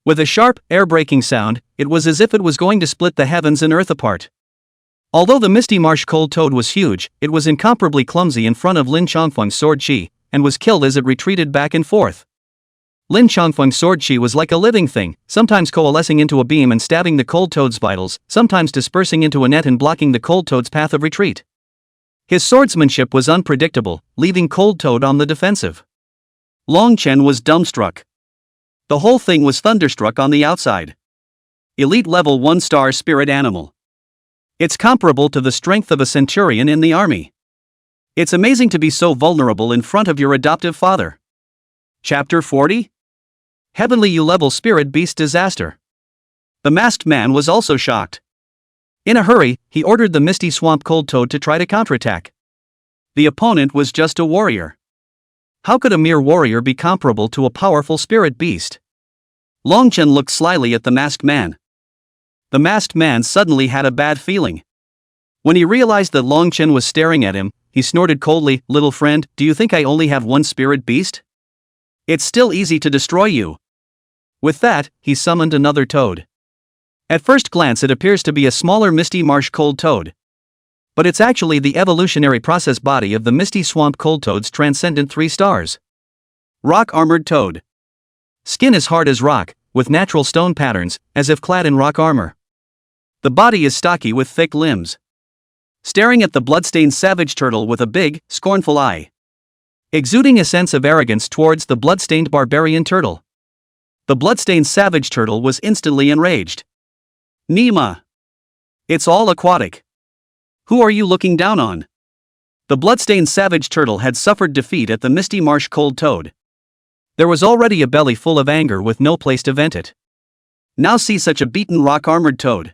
With a sharp, air-breaking sound, it was as if it was going to split the heavens and earth apart. Although the misty marsh cold toad was huge, it was incomparably clumsy in front of Lin Changfeng's sword chi, and was killed as it retreated back and forth. Lin Changfeng's sword chi was like a living thing, sometimes coalescing into a beam and stabbing the cold toad's vitals, sometimes dispersing into a net and blocking the cold toad's path of retreat. His swordsmanship was unpredictable, leaving cold toad on the defensive. Long Chen was dumbstruck. The whole thing was thunderstruck on the outside. Elite level 1-star spirit animal. It's comparable to the strength of a centurion in the army. It's amazing to be so vulnerable in front of your adoptive father. Chapter 40? Heavenly U-level spirit beast disaster. The masked man was also shocked. In a hurry, he ordered the misty swamp cold toad to try to counterattack. The opponent was just a warrior. How could a mere warrior be comparable to a powerful spirit beast? Long Chen looked slyly at the masked man. The masked man suddenly had a bad feeling. When he realized that Long Chen was staring at him, he snorted coldly, "Little friend, do you think I only have one spirit beast? It's still easy to destroy you." With that, he summoned another toad. At first glance it appears to be a smaller misty marsh cold toad. But it's actually the evolutionary process body of the misty swamp cold toad's transcendent 3 stars. Rock armored toad. Skin is hard as rock, with natural stone patterns, as if clad in rock armor. The body is stocky with thick limbs. Staring at the bloodstained savage turtle with a big, scornful eye. Exuding a sense of arrogance towards the bloodstained barbarian turtle. The bloodstained savage turtle was instantly enraged. Nima! It's all aquatic. Who are you looking down on? The bloodstained savage turtle had suffered defeat at the misty marsh cold toad. There was already a belly full of anger with no place to vent it. Now see such a beaten rock-armored toad.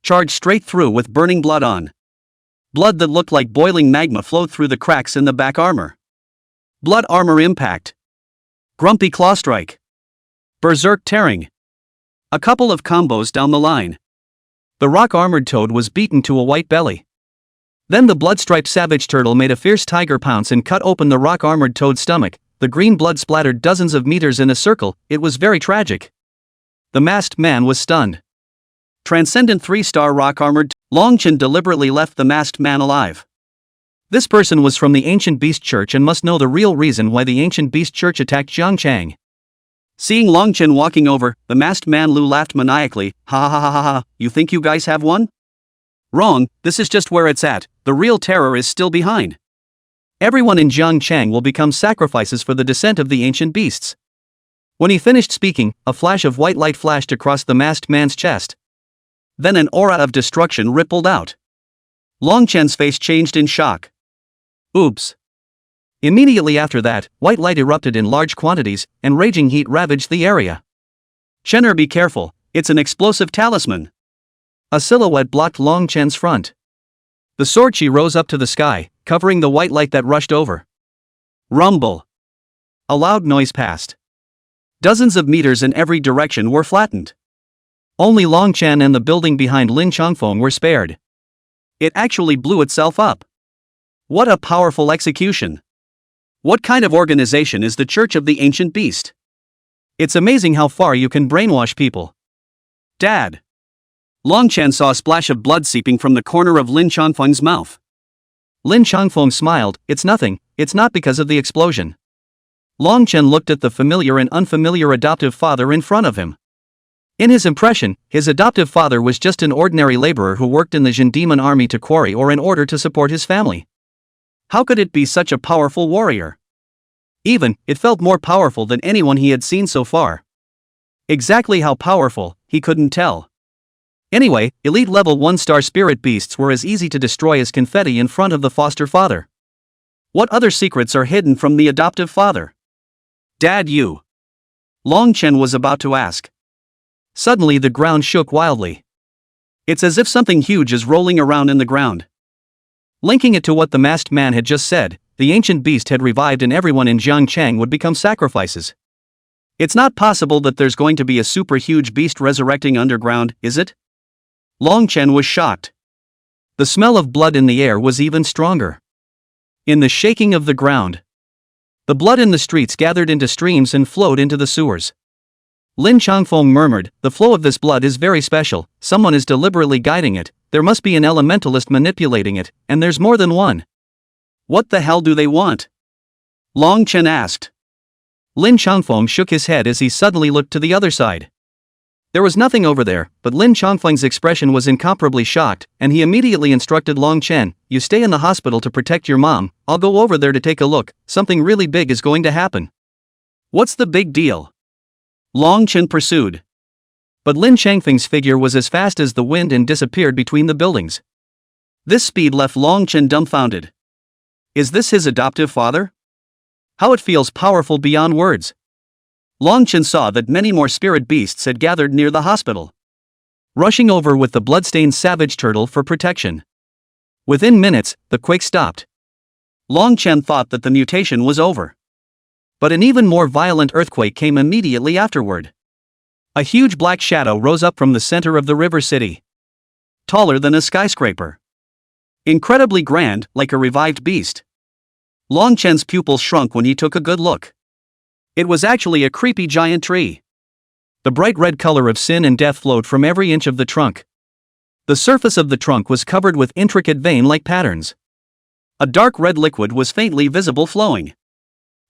Charged straight through with burning blood on. Blood that looked like boiling magma flowed through the cracks in the back armor. Blood armor impact. Grumpy claw strike. Berserk tearing. A couple of combos down the line. The rock-armored toad was beaten to a white belly. Then the blood-striped savage turtle made a fierce tiger pounce and cut open the rock-armored toad's stomach. The green blood splattered dozens of meters in a circle. It was very tragic. The masked man was stunned. Transcendent 3-star rock-armored. Long Chen deliberately left the masked man alive. This person was from the Ancient Beast Church and must know the real reason why the Ancient Beast Church attacked Jiangchang. Seeing Long Chen walking over, the masked man Lu laughed maniacally. "Ha ha ha ha ha, you think you guys have one? Wrong, this is just where it's at, the real terror is still behind. Everyone in Jiangchang will become sacrifices for the descent of the ancient beasts. When he finished speaking, a flash of white light flashed across the masked man's chest. Then an aura of destruction rippled out. Long Chen's face changed in shock. Oops. Immediately after that, white light erupted in large quantities, and raging heat ravaged the area. Chener, be careful, it's an explosive talisman. A silhouette blocked Long Chen's front. The sword chi rose up to the sky, covering the white light that rushed over. Rumble. A loud noise passed. Dozens of meters in every direction were flattened. Only Long Chen and the building behind Lin Changfeng were spared. It actually blew itself up. What a powerful execution. What kind of organization is the Church of the Ancient Beast? It's amazing how far you can brainwash people. Dad. Long Chen saw a splash of blood seeping from the corner of Lin Changfeng's mouth. Lin Changfeng smiled. It's nothing, it's not because of the explosion. Long Chen looked at the familiar and unfamiliar adoptive father in front of him. In his impression, his adoptive father was just an ordinary laborer who worked in the Jin Demon army to quarry ore in order to support his family. How could it be such a powerful warrior? Even, it felt more powerful than anyone he had seen so far. Exactly how powerful, he couldn't tell. Anyway, elite level 1-star spirit beasts were as easy to destroy as confetti in front of the foster father. What other secrets are hidden from the adoptive father? Dad, you. Long Chen was about to ask. Suddenly the ground shook wildly. It's as if something huge is rolling around in the ground. Linking it to what the masked man had just said, the ancient beast had revived and everyone in Jiangchang would become sacrifices. It's not possible that there's going to be a super huge beast resurrecting underground, is it? Long Chen was shocked. The smell of blood in the air was even stronger. In the shaking of the ground, the blood in the streets gathered into streams and flowed into the sewers. Lin Changfeng murmured, the flow of this blood is very special, someone is deliberately guiding it, there must be an elementalist manipulating it, and there's more than one. What the hell do they want? Long Chen asked. Lin Changfeng shook his head as he suddenly looked to the other side. There was nothing over there, but Lin Changfeng's expression was incomparably shocked, and he immediately instructed Long Chen, you stay in the hospital to protect your mom, I'll go over there to take a look, something really big is going to happen. What's the big deal? Long Chen pursued. But Lin Changfeng's figure was as fast as the wind and disappeared between the buildings. This speed left Long Chen dumbfounded. Is this his adoptive father? How it feels powerful beyond words. Long Chen saw that many more spirit beasts had gathered near the hospital, rushing over with the bloodstained savage turtle for protection. Within minutes, the quake stopped. Long Chen thought that the mutation was over. But an even more violent earthquake came immediately afterward. A huge black shadow rose up from the center of the river city. Taller than a skyscraper. Incredibly grand, like a revived beast. Long Chen's pupils shrunk when he took a good look. It was actually a creepy giant tree. The bright red color of sin and death flowed from every inch of the trunk. The surface of the trunk was covered with intricate vein-like patterns. A dark red liquid was faintly visible flowing.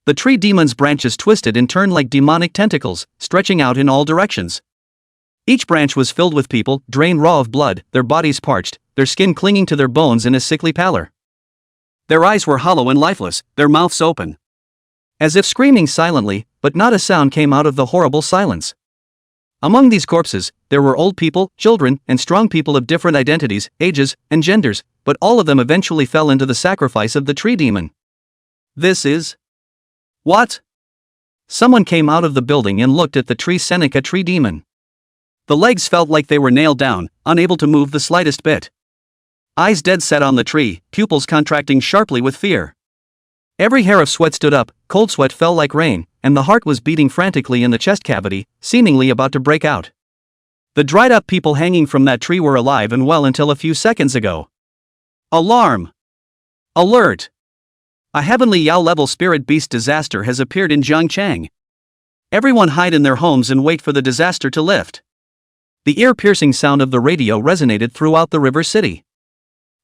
The tree demon's branches twisted and turned like demonic tentacles, stretching out in all directions. Each branch was filled with people, drained raw of blood, their bodies parched, their skin clinging to their bones in a sickly pallor. Their eyes were hollow and lifeless, their mouths open, as if screaming silently, but not a sound came out of the horrible silence. Among these corpses, there were old people, children, and strong people of different identities, ages, and genders, but all of them eventually fell into the sacrifice of the tree demon. This is... what? Someone came out of the building and looked at the tree Seneca tree demon. The legs felt like they were nailed down, unable to move the slightest bit. Eyes dead set on the tree, pupils contracting sharply with fear. Every hair of sweat stood up, cold sweat fell like rain, and the heart was beating frantically in the chest cavity, seemingly about to break out. The dried-up people hanging from that tree were alive and well until a few seconds ago. Alarm! Alert! A heavenly Yao-level spirit beast disaster has appeared in Jiangchang. Everyone hide in their homes and wait for the disaster to lift. The ear-piercing sound of the radio resonated throughout the river city.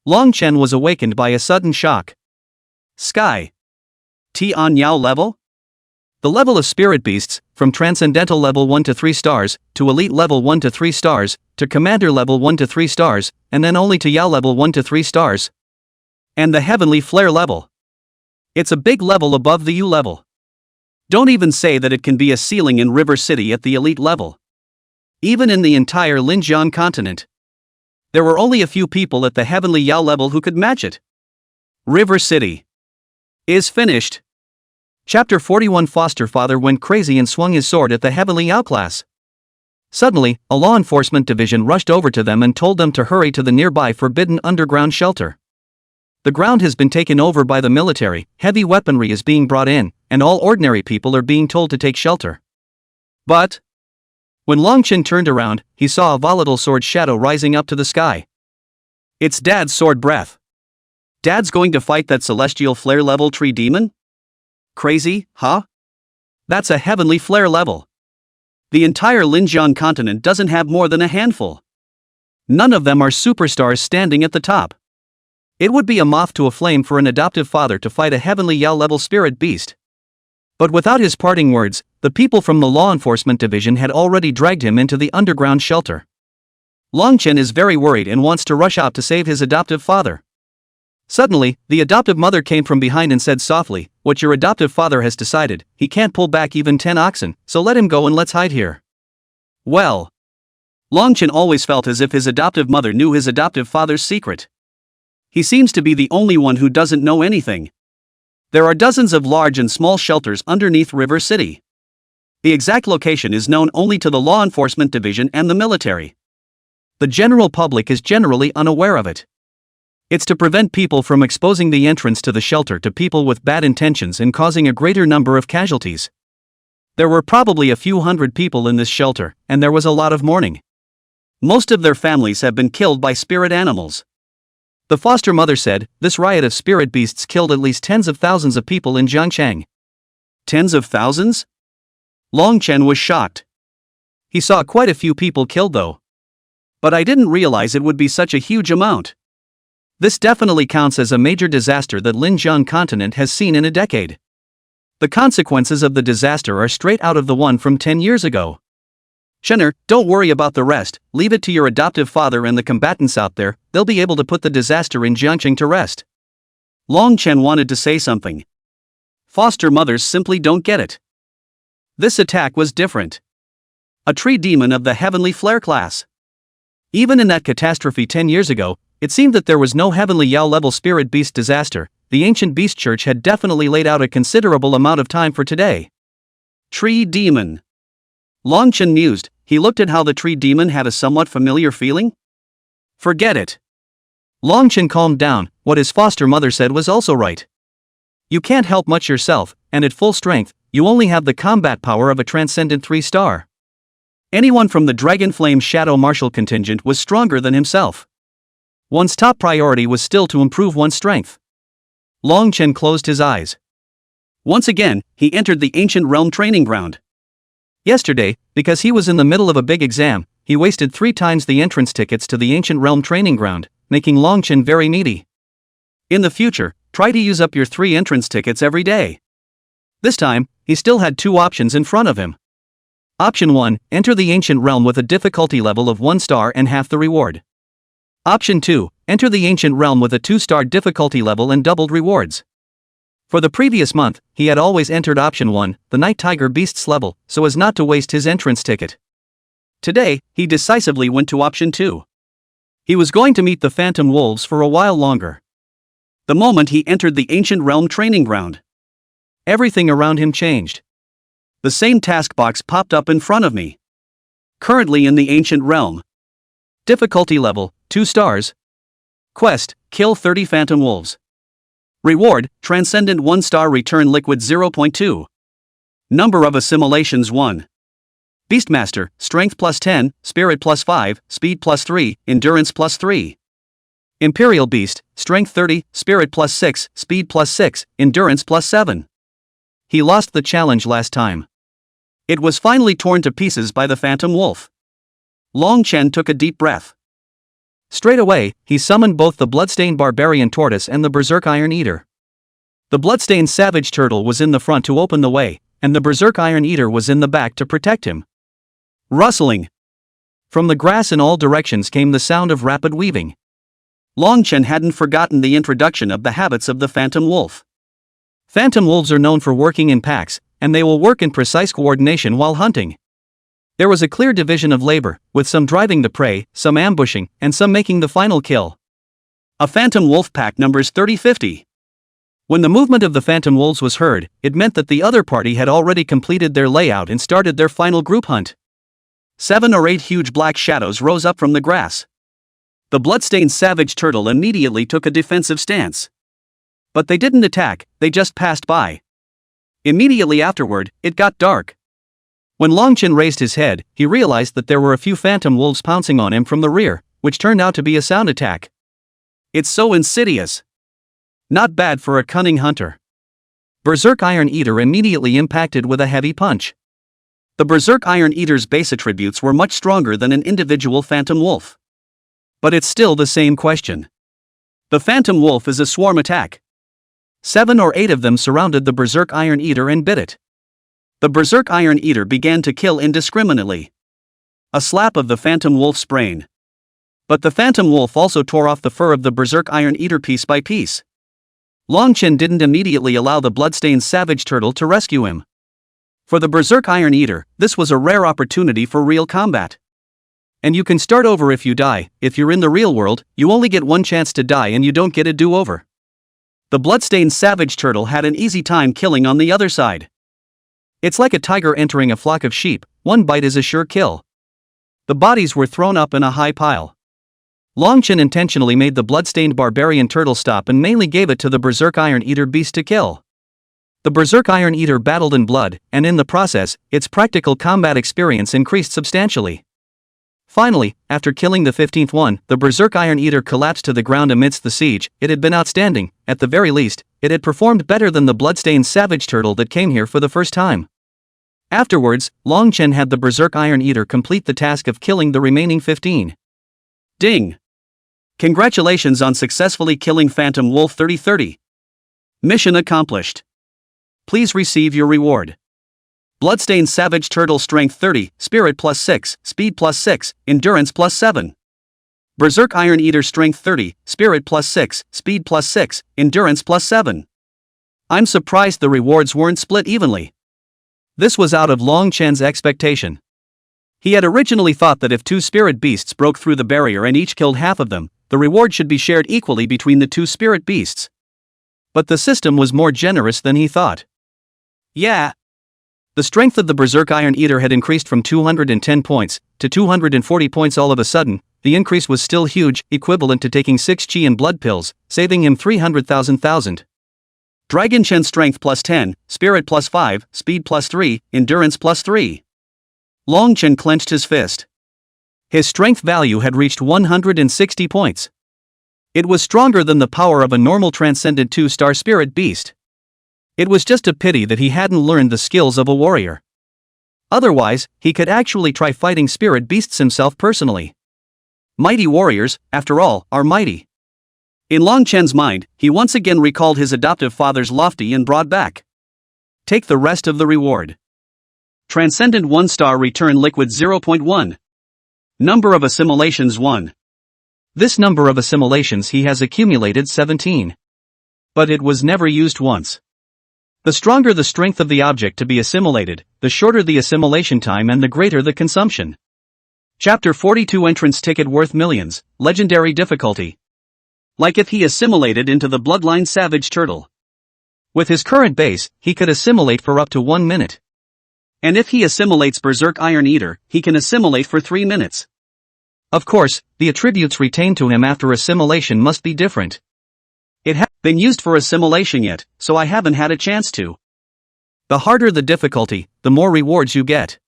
Long Chen was awakened by a sudden shock. Sky. Tian Yao level? The level of spirit beasts, from transcendental level 1 to 3 stars, to elite level 1 to 3 stars, to commander level 1 to 3 stars, and then only to Yao level 1 to 3 stars. And the heavenly flare level. It's a big level above the U level. Don't even say that it can be a ceiling in River City at the elite level. Even in the entire Linjiang continent, there were only a few people at the Heavenly Yao level who could match it. River City is finished. Chapter 41. Foster father went crazy and swung his sword at the Heavenly Yao class. Suddenly, a law enforcement division rushed over to them and told them to hurry to the nearby forbidden underground shelter. The ground has been taken over by the military, heavy weaponry is being brought in, and all ordinary people are being told to take shelter. But when Longchen turned around, he saw a volatile sword shadow rising up to the sky. It's Dad's sword breath. Dad's going to fight that celestial flare level tree demon? Crazy, huh? That's a heavenly flare level. The entire Linjiang continent doesn't have more than a handful. None of them are superstars standing at the top. It would be a moth to a flame for an adoptive father to fight a Heavenly Yao level spirit beast. But without his parting words, the people from the law enforcement division had already dragged him into the underground shelter. Longchen is very worried and wants to rush out to save his adoptive father. Suddenly, the adoptive mother came from behind and said softly, "What your adoptive father has decided, he can't pull back even 10 oxen, so let him go and let's hide here." Well, Longchen always felt as if his adoptive mother knew his adoptive father's secret. He seems to be the only one who doesn't know anything. There are dozens of large and small shelters underneath River City. The exact location is known only to the law enforcement division and the military. The general public is generally unaware of it. It's to prevent people from exposing the entrance to the shelter to people with bad intentions and causing a greater number of casualties. There were probably a few hundred people in this shelter, and there was a lot of mourning. Most of their families have been killed by spirit animals. The foster mother said, "This riot of spirit beasts killed at least tens of thousands of people in Jiangchang." Tens of thousands? Longchen was shocked. He saw quite a few people killed though. But I didn't realize it would be such a huge amount. This definitely counts as a major disaster that Linjiang continent has seen in a decade. The consequences of the disaster are straight out of the one from 10 years ago. Shenner, don't worry about the rest, leave it to your adoptive father and the combatants out there, they'll be able to put the disaster in Jiangcheng to rest. Longchen wanted to say something. Foster mothers simply don't get it. This attack was different. A tree demon of the Heavenly Flare class. Even in that catastrophe 10 years ago, it seemed that there was no Heavenly Yao level spirit beast disaster. The ancient beast church had definitely laid out a considerable amount of time for today. Tree demon. Longchen mused. He looked at how the tree demon had a somewhat familiar feeling. Forget it. Longchen calmed down. What his foster mother said was also right. You can't help much yourself, and at full strength, you only have the combat power of a transcendent 3-star. Anyone from the Dragon Flame Shadow Martial contingent was stronger than himself. One's top priority was still to improve one's strength. Longchen closed his eyes. Once again, he entered the ancient realm training ground. Yesterday, because he was in the middle of a big exam, he wasted 3 times the entrance tickets to the ancient realm training ground, making Longchen very needy. In the future, try to use up your 3 entrance tickets every day. This time, he still had 2 options in front of him. Option 1, enter the ancient realm with a difficulty level of 1 star and half the reward. Option 2, enter the ancient realm with a 2-star difficulty level and doubled rewards. For the previous month, he had always entered option 1, the Night Tiger Beasts level, so as not to waste his entrance ticket. Today, he decisively went to option 2. He was going to meet the Phantom Wolves for a while longer. The moment he entered the ancient realm training ground, everything around him changed. The same task box popped up in front of me. Currently in the ancient realm. Difficulty level, 2 stars. Quest, kill 30 Phantom Wolves. Reward, Transcendent 1-star return liquid 0.2. Number of assimilations 1. Beastmaster, Strength plus 10, Spirit plus 5, Speed plus 3, Endurance plus 3. Imperial Beast, Strength 30, Spirit plus 6, Speed plus 6, Endurance plus 7. He lost the challenge last time. It was finally torn to pieces by the Phantom Wolf. Longchen took a deep breath. Straight away, he summoned both the Bloodstained Barbarian Tortoise and the Berserk Iron Eater. The Bloodstained Savage Turtle was in the front to open the way, and the Berserk Iron Eater was in the back to protect him. Rustling. From the grass in all directions came the sound of rapid weaving. Longchen hadn't forgotten the introduction of the habits of the Phantom Wolf. Phantom Wolves are known for working in packs, and they will work in precise coordination while hunting. There was a clear division of labor, with some driving the prey, some ambushing, and some making the final kill. A phantom wolf pack numbers 30-50. When the movement of the phantom wolves was heard, it meant that the other party had already completed their layout and started their final group hunt. 7 or 8 huge black shadows rose up from the grass. The bloodstained savage turtle immediately took a defensive stance. But they didn't attack, they just passed by. Immediately afterward, it got dark. When Longchin raised his head, he realized that there were a few phantom wolves pouncing on him from the rear, which turned out to be a sound attack. It's so insidious. Not bad for a cunning hunter. Berserk Iron Eater immediately impacted with a heavy punch. The Berserk Iron Eater's base attributes were much stronger than an individual phantom wolf. But it's still the same question. The phantom wolf is a swarm attack. 7 or 8 of them surrounded the Berserk Iron Eater and bit it. The Berserk Iron Eater began to kill indiscriminately. A slap of the phantom wolf's brain. But the phantom wolf also tore off the fur of the Berserk Iron Eater piece by piece. Longchin didn't immediately allow the bloodstained savage turtle to rescue him. For the Berserk Iron Eater, this was a rare opportunity for real combat. And you can start over if you die. If you're in the real world, you only get one chance to die and you don't get a do-over. The bloodstained savage turtle had an easy time killing on the other side. It's like a tiger entering a flock of sheep, one bite is a sure kill. The bodies were thrown up in a high pile. Longchin intentionally made the bloodstained barbarian turtle stop and mainly gave it to the Berserk Iron Eater beast to kill. The Berserk Iron Eater battled in blood, and in the process, its practical combat experience increased substantially. Finally, after killing the 15th one, the Berserk Iron Eater collapsed to the ground amidst the siege. It had been outstanding. At the very least, it had performed better than the bloodstained savage turtle that came here for the first time. Afterwards, Longchin had the Berserk Iron Eater complete the task of killing the remaining 15. Ding! Congratulations on successfully killing Phantom Wolf 3030. Mission accomplished. Please receive your reward. Bloodstained Savage Turtle Strength 30, Spirit plus 6, Speed plus 6, Endurance plus 7. Berserk Iron Eater Strength 30, Spirit plus 6, Speed plus 6, Endurance plus 7. I'm surprised the rewards weren't split evenly. This was out of Longchen's expectation. He had originally thought that if 2 spirit beasts broke through the barrier and each killed half of them, the reward should be shared equally between the 2 spirit beasts. But the system was more generous than he thought. Yeah. The strength of the Berserk Iron Eater had increased from 210 points to 240 points all of a sudden. The increase was still huge, equivalent to taking 6 chi and blood pills, saving him 300,000. Dragon Chen Strength plus 10, Spirit plus 5, Speed plus 3, Endurance plus 3. Longchen clenched his fist. His strength value had reached 160 points. It was stronger than the power of a normal transcendent 2-star spirit beast. It was just a pity that he hadn't learned the skills of a warrior. Otherwise, he could actually try fighting spirit beasts himself personally. Mighty warriors, after all, are mighty. In Longchen's mind, he once again recalled his adoptive father's lofty and broad back. Take the rest of the reward. Transcendent 1-star return liquid 0.1. Number of assimilations 1. This number of assimilations he has accumulated 17. But it was never used once. The stronger the strength of the object to be assimilated, the shorter the assimilation time and the greater the consumption. Chapter 42 Entrance Ticket worth millions, Legendary difficulty. Like if he assimilated into the Bloodline Savage Turtle. With his current base, he could assimilate for up to 1 minute. And if he assimilates Berserk Iron Eater, he can assimilate for 3 minutes. Of course, the attributes retained to him after assimilation must be different. It hasn't been used for assimilation yet, so I haven't had a chance to. The harder the difficulty, the more rewards you get.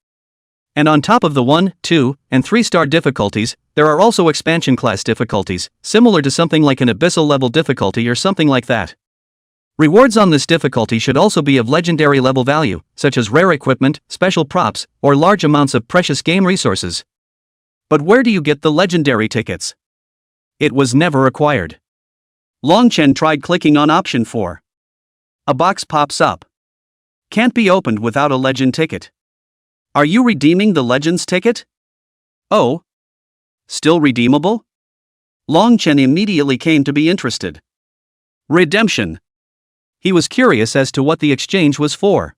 And on top of the 1, 2, and 3-star difficulties, there are also expansion class difficulties, similar to something like an abyssal level difficulty or something like that. Rewards on this difficulty should also be of legendary level value, such as rare equipment, special props, or large amounts of precious game resources. But where do you get the legendary tickets? It was never acquired. Longchen tried clicking on option 4. A box pops up. Can't be opened without a legend ticket. Are you redeeming the Legends ticket? Oh. Still redeemable? Longchen immediately came to be interested. Redemption. He was curious as to what the exchange was for.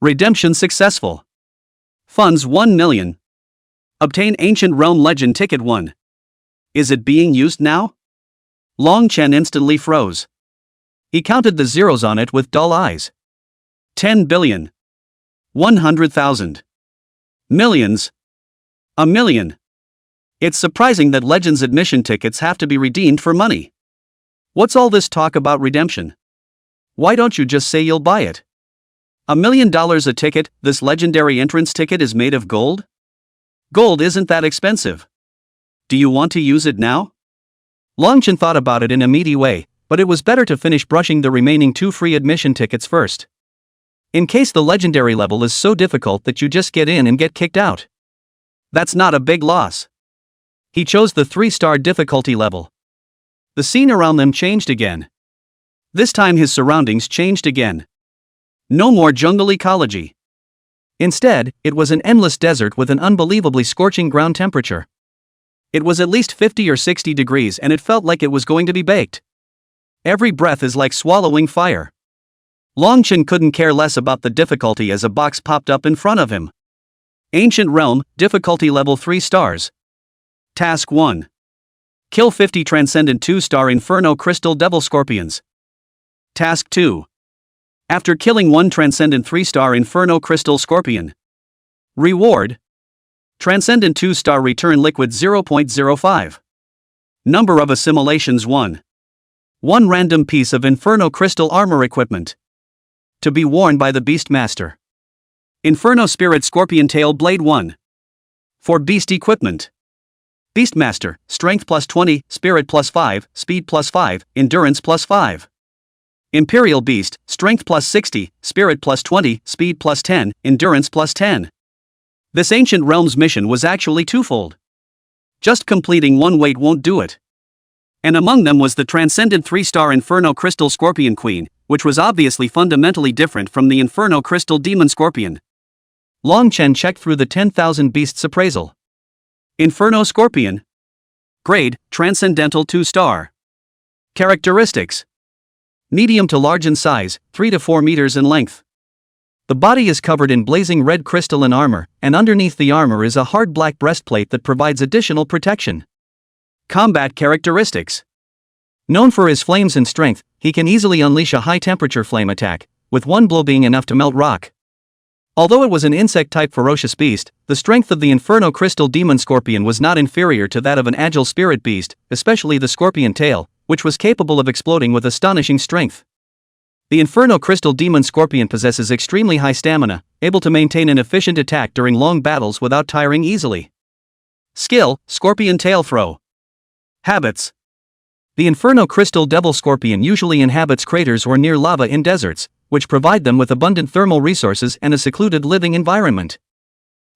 Redemption successful. Funds 1 million. Obtain Ancient Realm Legend Ticket 1. Is it being used now? Long Chen instantly froze. He counted the zeros on it with dull eyes. 10 billion. 100,000. Millions. A million. It's surprising that Legends admission tickets have to be redeemed for money. What's all this talk about redemption? Why don't you just say you'll buy it? $1 million a ticket. This legendary entrance ticket is made of gold? Gold isn't that expensive. Do you want to use it now? Longchen thought about it in a meaty way, but it was better to finish brushing the remaining 2 free admission tickets first. In case the legendary level is so difficult that you just get in and get kicked out. That's not a big loss. He chose the 3-star difficulty level. The scene around them changed again. This time his surroundings changed again. No more jungle ecology. Instead, it was an endless desert with an unbelievably scorching ground temperature. It was at least 50 or 60 degrees and it felt like it was going to be baked. Every breath is like swallowing fire. Longchen couldn't care less about the difficulty as a box popped up in front of him. Ancient Realm, difficulty level 3 stars. Task 1. Kill 50 Transcendent 2-star Inferno Crystal Devil Scorpions. Task 2. After killing 1 Transcendent 3-star Inferno Crystal Scorpion. Reward. Transcendent 2-star Return Liquid 0.05. Number of assimilations 1. 1 random piece of Inferno Crystal Armor Equipment. To be worn by the Beastmaster. Inferno Spirit Scorpion Tail Blade 1. For Beast Equipment. Beastmaster, Strength plus 20, Spirit plus 5, Speed plus 5, Endurance plus 5. Imperial Beast, Strength plus 60, Spirit plus 20, Speed plus 10, Endurance plus 10. This Ancient Realms mission was actually twofold. Just completing one weight won't do it. And among them was the Transcendent 3-star Inferno Crystal Scorpion Queen, which was obviously fundamentally different from the Inferno Crystal Demon Scorpion. Long Chen checked through the 10,000 Beasts appraisal. Inferno Scorpion. Grade, Transcendental 2-star. Characteristics. Medium to large in size, 3 to 4 meters in length. The body is covered in blazing red crystalline armor, and underneath the armor is a hard black breastplate that provides additional protection. Combat characteristics. Known for his flames and strength, he can easily unleash a high-temperature flame attack, with one blow being enough to melt rock. Although it was an insect-type ferocious beast, the strength of the Inferno Crystal Demon Scorpion was not inferior to that of an agile spirit beast, especially the scorpion tail, which was capable of exploding with astonishing strength. The Inferno Crystal Demon Scorpion possesses extremely high stamina, able to maintain an efficient attack during long battles without tiring easily. Skill, Scorpion Tail Throw. Habits. The Inferno Crystal Devil Scorpion usually inhabits craters or near lava in deserts, which provide them with abundant thermal resources and a secluded living environment.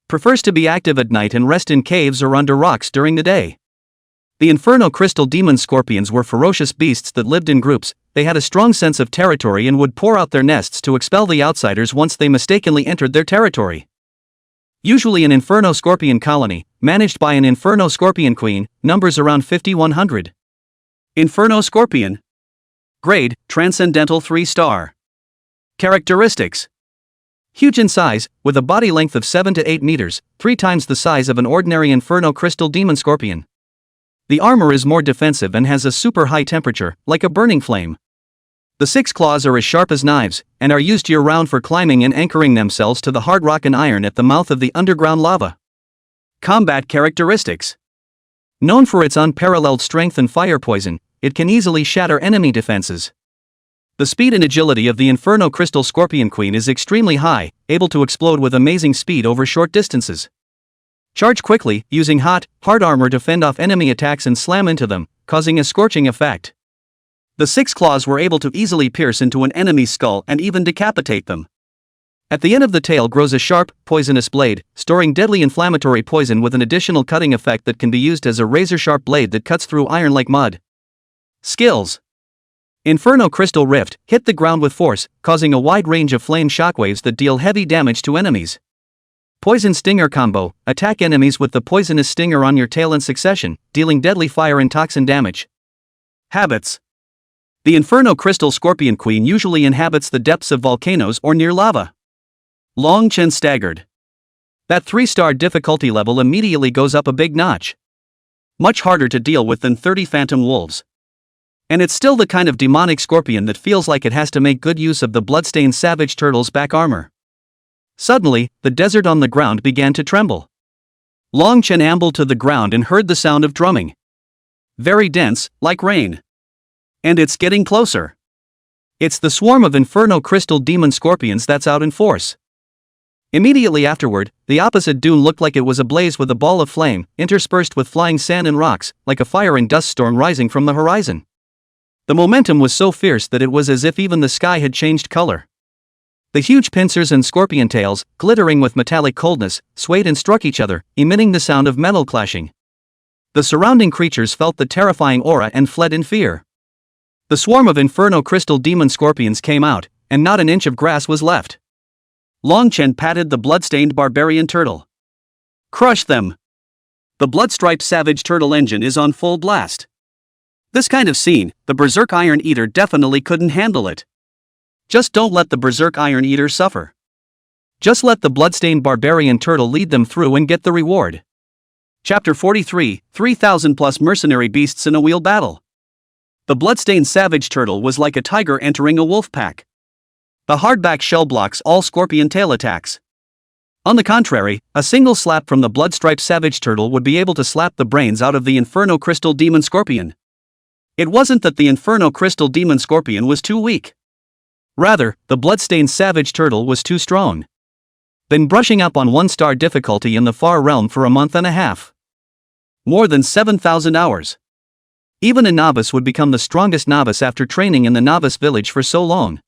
Prefers to be active at night and rest in caves or under rocks during the day. The Inferno Crystal Demon Scorpions were ferocious beasts that lived in groups. They had a strong sense of territory and would pour out their nests to expel the outsiders once they mistakenly entered their territory. Usually an Inferno Scorpion colony, managed by an Inferno Scorpion Queen, numbers around 5,100. Inferno Scorpion. Grade, Transcendental 3-star. Characteristics. Huge in size, with a body length of 7 to 8 meters, 3 times the size of an ordinary Inferno Crystal Demon Scorpion. The armor is more defensive and has a super high temperature, like a burning flame. The 6 claws are as sharp as knives, and are used year-round for climbing and anchoring themselves to the hard rock and iron at the mouth of the underground lava. Combat characteristics. Known for its unparalleled strength and fire poison, it can easily shatter enemy defenses. The speed and agility of the Inferno Crystal Scorpion Queen is extremely high, able to explode with amazing speed over short distances. Charge quickly, using hard armor to fend off enemy attacks and slam into them, causing a scorching effect. The 6 claws were able to easily pierce into an enemy's skull and even decapitate them. At the end of the tail grows a sharp, poisonous blade, storing deadly inflammatory poison with an additional cutting effect that can be used as a razor-sharp blade that cuts through iron like mud. Skills. Inferno Crystal Rift, hit the ground with force, causing a wide range of flame shockwaves that deal heavy damage to enemies. Poison Stinger Combo, attack enemies with the poisonous stinger on your tail in succession, dealing deadly fire and toxin damage. Habits. The Inferno Crystal Scorpion Queen usually inhabits the depths of volcanoes or near lava. Long Chen staggered. That 3-star difficulty level immediately goes up a big notch. Much harder to deal with than 30 phantom wolves. And it's still the kind of demonic scorpion that feels like it has to make good use of the bloodstained savage turtle's back armor. Suddenly, the desert on the ground began to tremble. Long Chen ambled to the ground and heard the sound of drumming. Very dense, like rain. And it's getting closer. It's the swarm of inferno crystal demon scorpions that's out in force. Immediately afterward, the opposite dune looked like it was ablaze with a ball of flame, interspersed with flying sand and rocks, like a fire and dust storm rising from the horizon. The momentum was so fierce that it was as if even the sky had changed color. The huge pincers and scorpion tails, glittering with metallic coldness, swayed and struck each other, emitting the sound of metal clashing. The surrounding creatures felt the terrifying aura and fled in fear. The swarm of inferno crystal demon scorpions came out, and not an inch of grass was left. Long Chen patted the bloodstained barbarian turtle. Crush them! The blood-striped savage turtle engine is on full blast. This kind of scene, the Berserk Iron Eater definitely couldn't handle it. Just don't let the Berserk Iron Eater suffer. Just let the bloodstained barbarian turtle lead them through and get the reward. Chapter 43, 3,000 plus mercenary beasts in a wheel battle. The bloodstained savage turtle was like a tiger entering a wolf pack. The hardback shell blocks all scorpion tail attacks. On the contrary, a single slap from the blood-striped savage turtle would be able to slap the brains out of the inferno crystal demon scorpion. It wasn't that the inferno crystal demon scorpion was too weak. Rather, the bloodstained savage turtle was too strong. Been brushing up on 1-star difficulty in the far realm for a month and a half. More than 7,000 hours. Even a novice would become the strongest novice after training in the novice village for so long.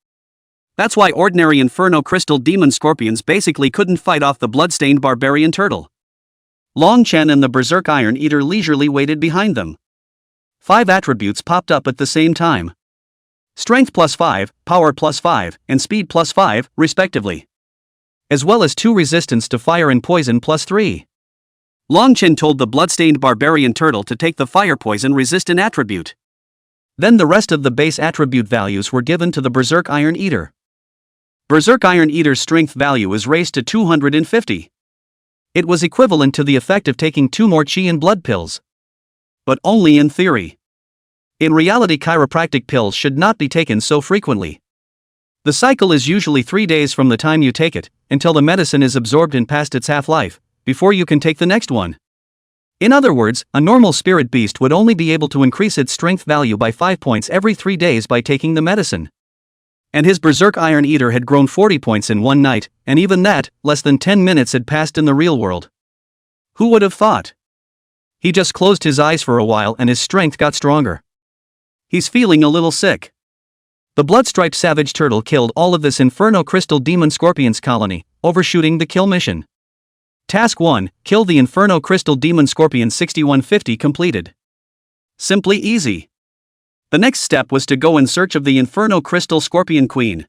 That's why ordinary inferno crystal demon scorpions basically couldn't fight off the bloodstained barbarian turtle. Long Chen and the Berserk Iron Eater leisurely waited behind them. 5 attributes popped up at the same time. Strength +5, power +5, and speed +5, respectively. As well as 2 resistance to fire and poison +3. Long Chen told the bloodstained barbarian turtle to take the fire poison resistant attribute. Then the rest of the base attribute values were given to the Berserk Iron Eater. Berserk Iron Eater's strength value is raised to 250. It was equivalent to the effect of taking 2 more chi and blood pills. But only in theory. In reality, chiropractic pills should not be taken so frequently. The cycle is usually 3 days from the time you take it, until the medicine is absorbed and past its half-life, before you can take the next one. In other words, a normal spirit beast would only be able to increase its strength value by 5 points every 3 days by taking the medicine. And his Berserk Iron Eater had grown 40 points in one night, and even that, less than 10 minutes had passed in the real world. Who would have thought? He just closed his eyes for a while and his strength got stronger. He's feeling a little sick. The blood-striped savage turtle killed all of this inferno crystal demon scorpions colony, overshooting the kill mission. Task 1, kill the inferno crystal demon scorpion 6150 completed. Simply easy. The next step was to go in search of the Inferno Crystal Scorpion Queen.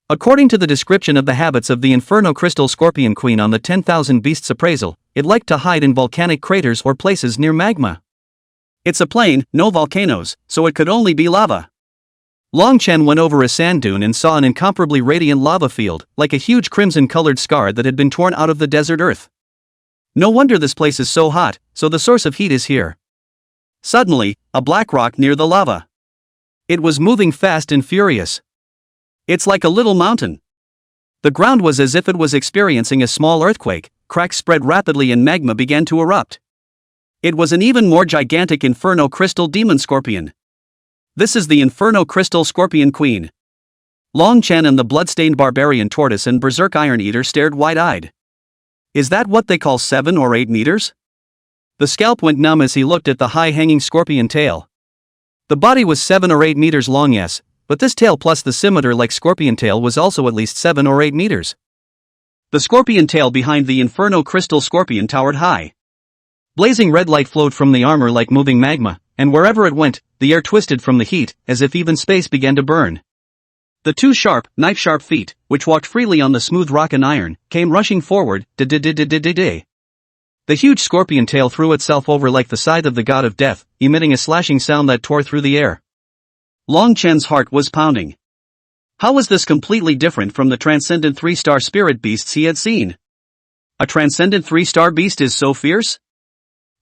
According to the description of the habits of the Inferno Crystal Scorpion Queen on the 10,000 Beasts appraisal, it liked to hide in volcanic craters or places near magma. It's a plain, no volcanoes, so it could only be lava. Long Chen went over a sand dune and saw an incomparably radiant lava field, like a huge crimson-colored scar that had been torn out of the desert earth. No wonder this place is so hot, so the source of heat is here. Suddenly, a black rock near the lava. It was moving fast and furious. It's like a little mountain. The ground was as if it was experiencing a small earthquake, cracks spread rapidly and magma began to erupt. It was an even more gigantic Inferno Crystal Demon Scorpion. This is the Inferno Crystal Scorpion Queen. Long Chen and the bloodstained barbarian tortoise and Berserk Iron Eater stared wide-eyed. Is that what they call 7 or 8 meters? The scalp went numb as he looked at the high-hanging scorpion tail. The body was 7 or 8 meters long, yes, but this tail plus the scimitar-like scorpion tail was also at least 7 or 8 meters. The scorpion tail behind the Inferno Crystal Scorpion towered high. Blazing red light flowed from the armor like moving magma, and wherever it went, the air twisted from the heat, as if even space began to burn. The 2 sharp, knife-sharp feet, which walked freely on the smooth rock and iron, came rushing forward, da-da-da-da-da-da. The huge scorpion tail threw itself over like the scythe of the god of death, emitting a slashing sound that tore through the air. Long Chen's heart was pounding. How was this completely different from the transcendent 3-star spirit beasts he had seen? A transcendent 3-star beast is so fierce?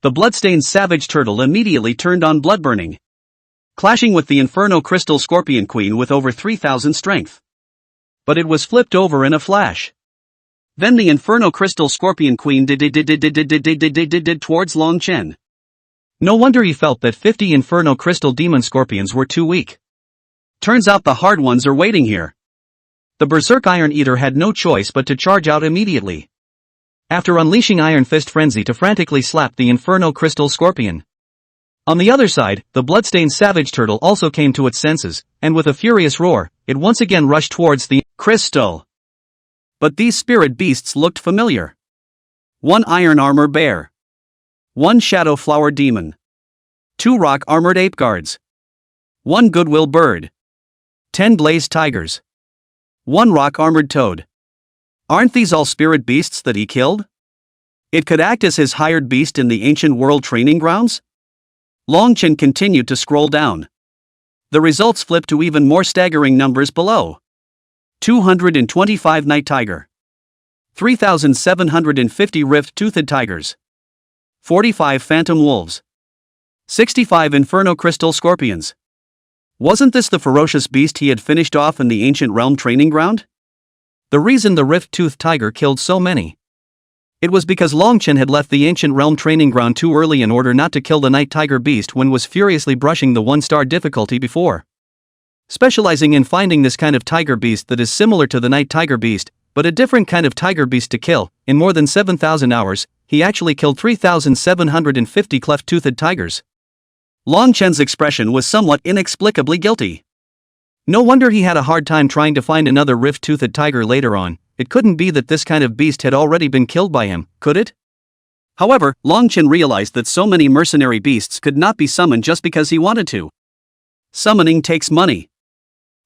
The bloodstained savage turtle immediately turned on bloodburning, clashing with the Inferno Crystal Scorpion Queen with over 3,000 strength. But it was flipped over in a flash. Then the Inferno Crystal Scorpion Queen did towards Long Chen. No wonder he felt that 50 Inferno Crystal Demon Scorpions were too weak. Turns out the hard ones are waiting here. The Berserk Iron Eater had no choice but to charge out immediately, after unleashing Iron Fist Frenzy to frantically slap the Inferno Crystal Scorpion. On the other side, the bloodstained savage turtle also came to its senses, and with a furious roar, it once again rushed towards the crystal. But these spirit beasts looked familiar. 1 iron armor bear, 1 shadow flower demon, 2 rock armored ape guards, 1 goodwill bird, 10 blazed tigers, 1 rock armored toad. Aren't these all spirit beasts that he killed? It could act as his hired beast in the ancient world training grounds? Long Chen continued to scroll down. The results flipped to even more staggering numbers below. 225 night tiger, 3,750 rift-toothed tigers, 45 phantom wolves, 65 inferno crystal scorpions. Wasn't this the ferocious beast he had finished off in the ancient realm training ground? The reason the rift-toothed tiger killed so many. It was because Long Chen had left the ancient realm training ground too early in order not to kill the night tiger beast when was furiously brushing the 1-star difficulty before. Specializing in finding this kind of tiger beast that is similar to the night tiger beast, but a different kind of tiger beast to kill, in more than 7,000 hours, he actually killed 3,750 cleft-toothed tigers. Long Chen's expression was somewhat inexplicably guilty. No wonder he had a hard time trying to find another rift-toothed tiger later on. It couldn't be that this kind of beast had already been killed by him, could it? However, Long Chen realized that so many mercenary beasts could not be summoned just because he wanted to. Summoning takes money.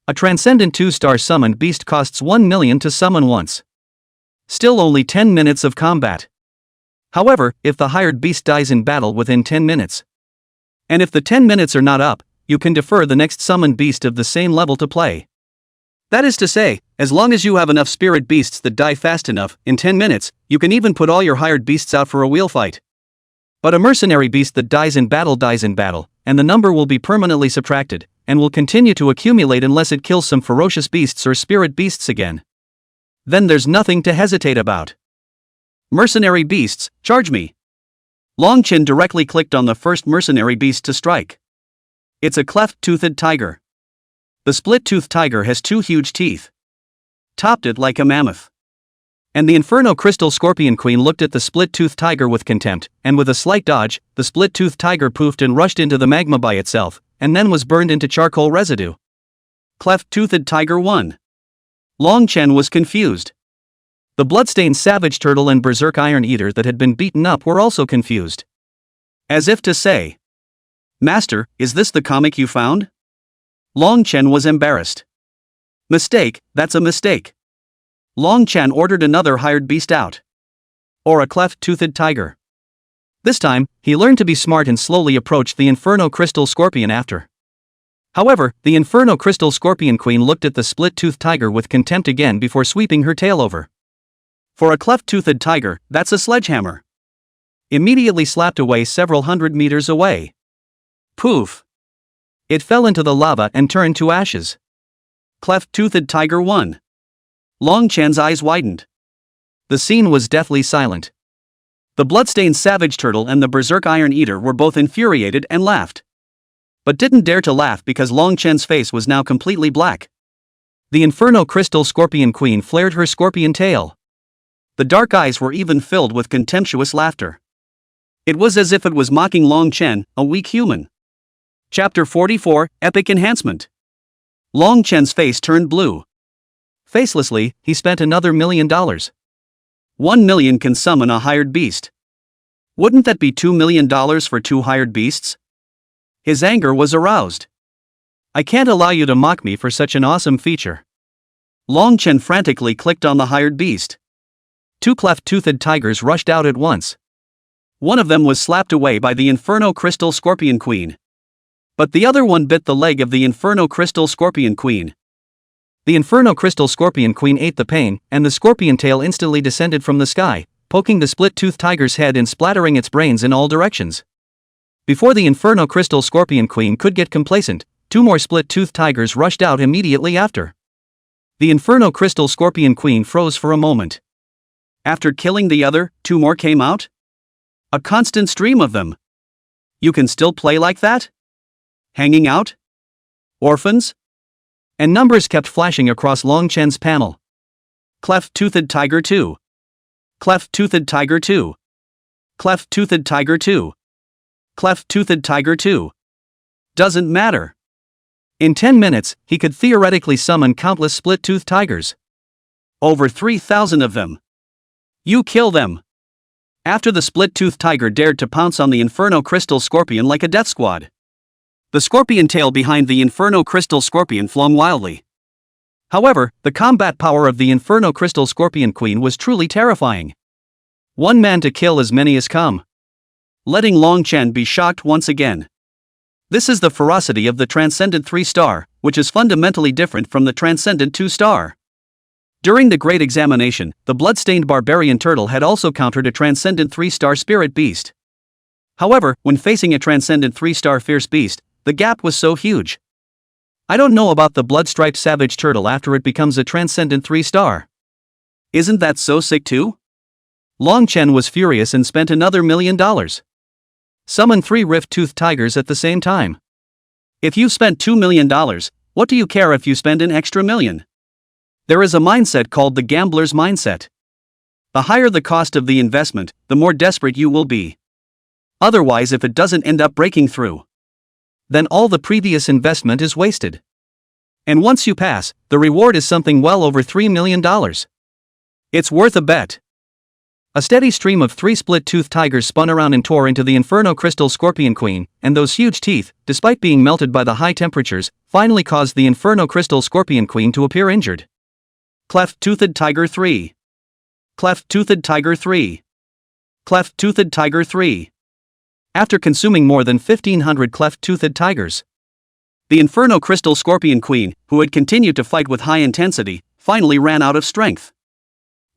A transcendent 2-star summoned beast costs 1 million to summon once. Still only 10 minutes of combat. However, if the hired beast dies in battle within 10 minutes, and if the 10 minutes are not up, you can defer the next summoned beast of the same level to play. That is to say, as long as you have enough spirit beasts that die fast enough, in 10 minutes, you can even put all your hired beasts out for a wheel fight. But a mercenary beast that dies in battle, and the number will be permanently subtracted, and will continue to accumulate unless it kills some ferocious beasts or spirit beasts again. Then there's nothing to hesitate about. Mercenary beasts, charge me. Long Chen directly clicked on the first mercenary beast to strike. It's a cleft-toothed tiger. The split-toothed tiger has 2 huge teeth, topped it like a mammoth. And the Inferno Crystal Scorpion Queen looked at the split-toothed tiger with contempt, and with a slight dodge, the split-toothed tiger poofed and rushed into the magma by itself, and then was burned into charcoal residue. Cleft-toothed tiger won. Long Chen was confused. The bloodstained savage turtle and berserk iron eater that had been beaten up were also confused. As if to say, "Master, is this the comic you found?" Long Chen was embarrassed. Mistake, that's a mistake. Long Chen ordered another hired beast out. Or a cleft-toothed tiger. This time, he learned to be smart and slowly approached the Inferno Crystal Scorpion after. However, the Inferno Crystal Scorpion Queen looked at the split-toothed tiger with contempt again before sweeping her tail over. For a cleft-toothed tiger, that's a sledgehammer. Immediately slapped away several hundred meters away. Poof! It fell into the lava and turned to ashes. Cleft-toothed tiger won. Long Chen's eyes widened. The scene was deathly silent. The bloodstained savage turtle and the berserk iron eater were both infuriated and laughed, but didn't dare to laugh because Long Chen's face was now completely black. The Inferno Crystal Scorpion Queen flared her scorpion tail. The dark eyes were even filled with contemptuous laughter. It was as if it was mocking Long Chen, a weak human. Chapter 44, Epic Enhancement. Long Chen's face turned blue. Facelessly, he spent another $1 million. 1 million can summon a hired beast. Wouldn't that be $2 million for 2 hired beasts? His anger was aroused. I can't allow you to mock me for such an awesome feature. Long Chen frantically clicked on the hired beast. 2 cleft-toothed tigers rushed out at once. One of them was slapped away by the Inferno Crystal Scorpion Queen. But the other one bit the leg of the Inferno Crystal Scorpion Queen. The Inferno Crystal Scorpion Queen ate the pain, and the scorpion tail instantly descended from the sky, poking the split-toothed tiger's head and splattering its brains in all directions. Before the Inferno Crystal Scorpion Queen could get complacent, 2 more split-toothed tigers rushed out immediately after. The Inferno Crystal Scorpion Queen froze for a moment. After killing the other, 2 more came out? A constant stream of them. You can still play like that? Hanging out? Orphans? And numbers kept flashing across Long Chen's panel. Cleft-toothed tiger 2. Cleft-toothed tiger 2. Cleft-toothed tiger 2. Cleft-toothed tiger 2. Doesn't matter. In 10 minutes, he could theoretically summon countless split-toothed tigers. Over 3,000 of them. You kill them. After the split-toothed tiger dared to pounce on the Inferno Crystal Scorpion like a death squad. The scorpion tail behind the Inferno Crystal Scorpion flung wildly. However, the combat power of the Inferno Crystal Scorpion Queen was truly terrifying. 1 man to kill as many as come. Letting Long Chen be shocked once again. This is the ferocity of the Transcendent 3-star, which is fundamentally different from the Transcendent 2-star. During the Great Examination, the blood-stained barbarian turtle had also countered a Transcendent 3-star spirit beast. However, when facing a Transcendent 3-star fierce beast, the gap was so huge. I don't know about the blood-striped savage turtle after it becomes a Transcendent 3-star. Isn't that so sick too? Long Chen was furious and spent another $1 million. Summon 3 rift-toothed tigers at the same time. If you spent $2 million, what do you care if you spend an extra $1 million? There is a mindset called the gambler's mindset. The higher the cost of the investment, the more desperate you will be. Otherwise, if it doesn't end up breaking through, then all the previous investment is wasted. And once you pass, the reward is something well over $3 million. It's worth a bet. A steady stream of 3 split-toothed tigers spun around and tore into the Inferno Crystal Scorpion Queen, and those huge teeth, despite being melted by the high temperatures, finally caused the Inferno Crystal Scorpion Queen to appear injured. Cleft-toothed tiger 3. Cleft-toothed tiger 3. Cleft-toothed tiger 3. After consuming more than 1,500 cleft-toothed tigers, the Inferno Crystal Scorpion Queen, who had continued to fight with high intensity, finally ran out of strength.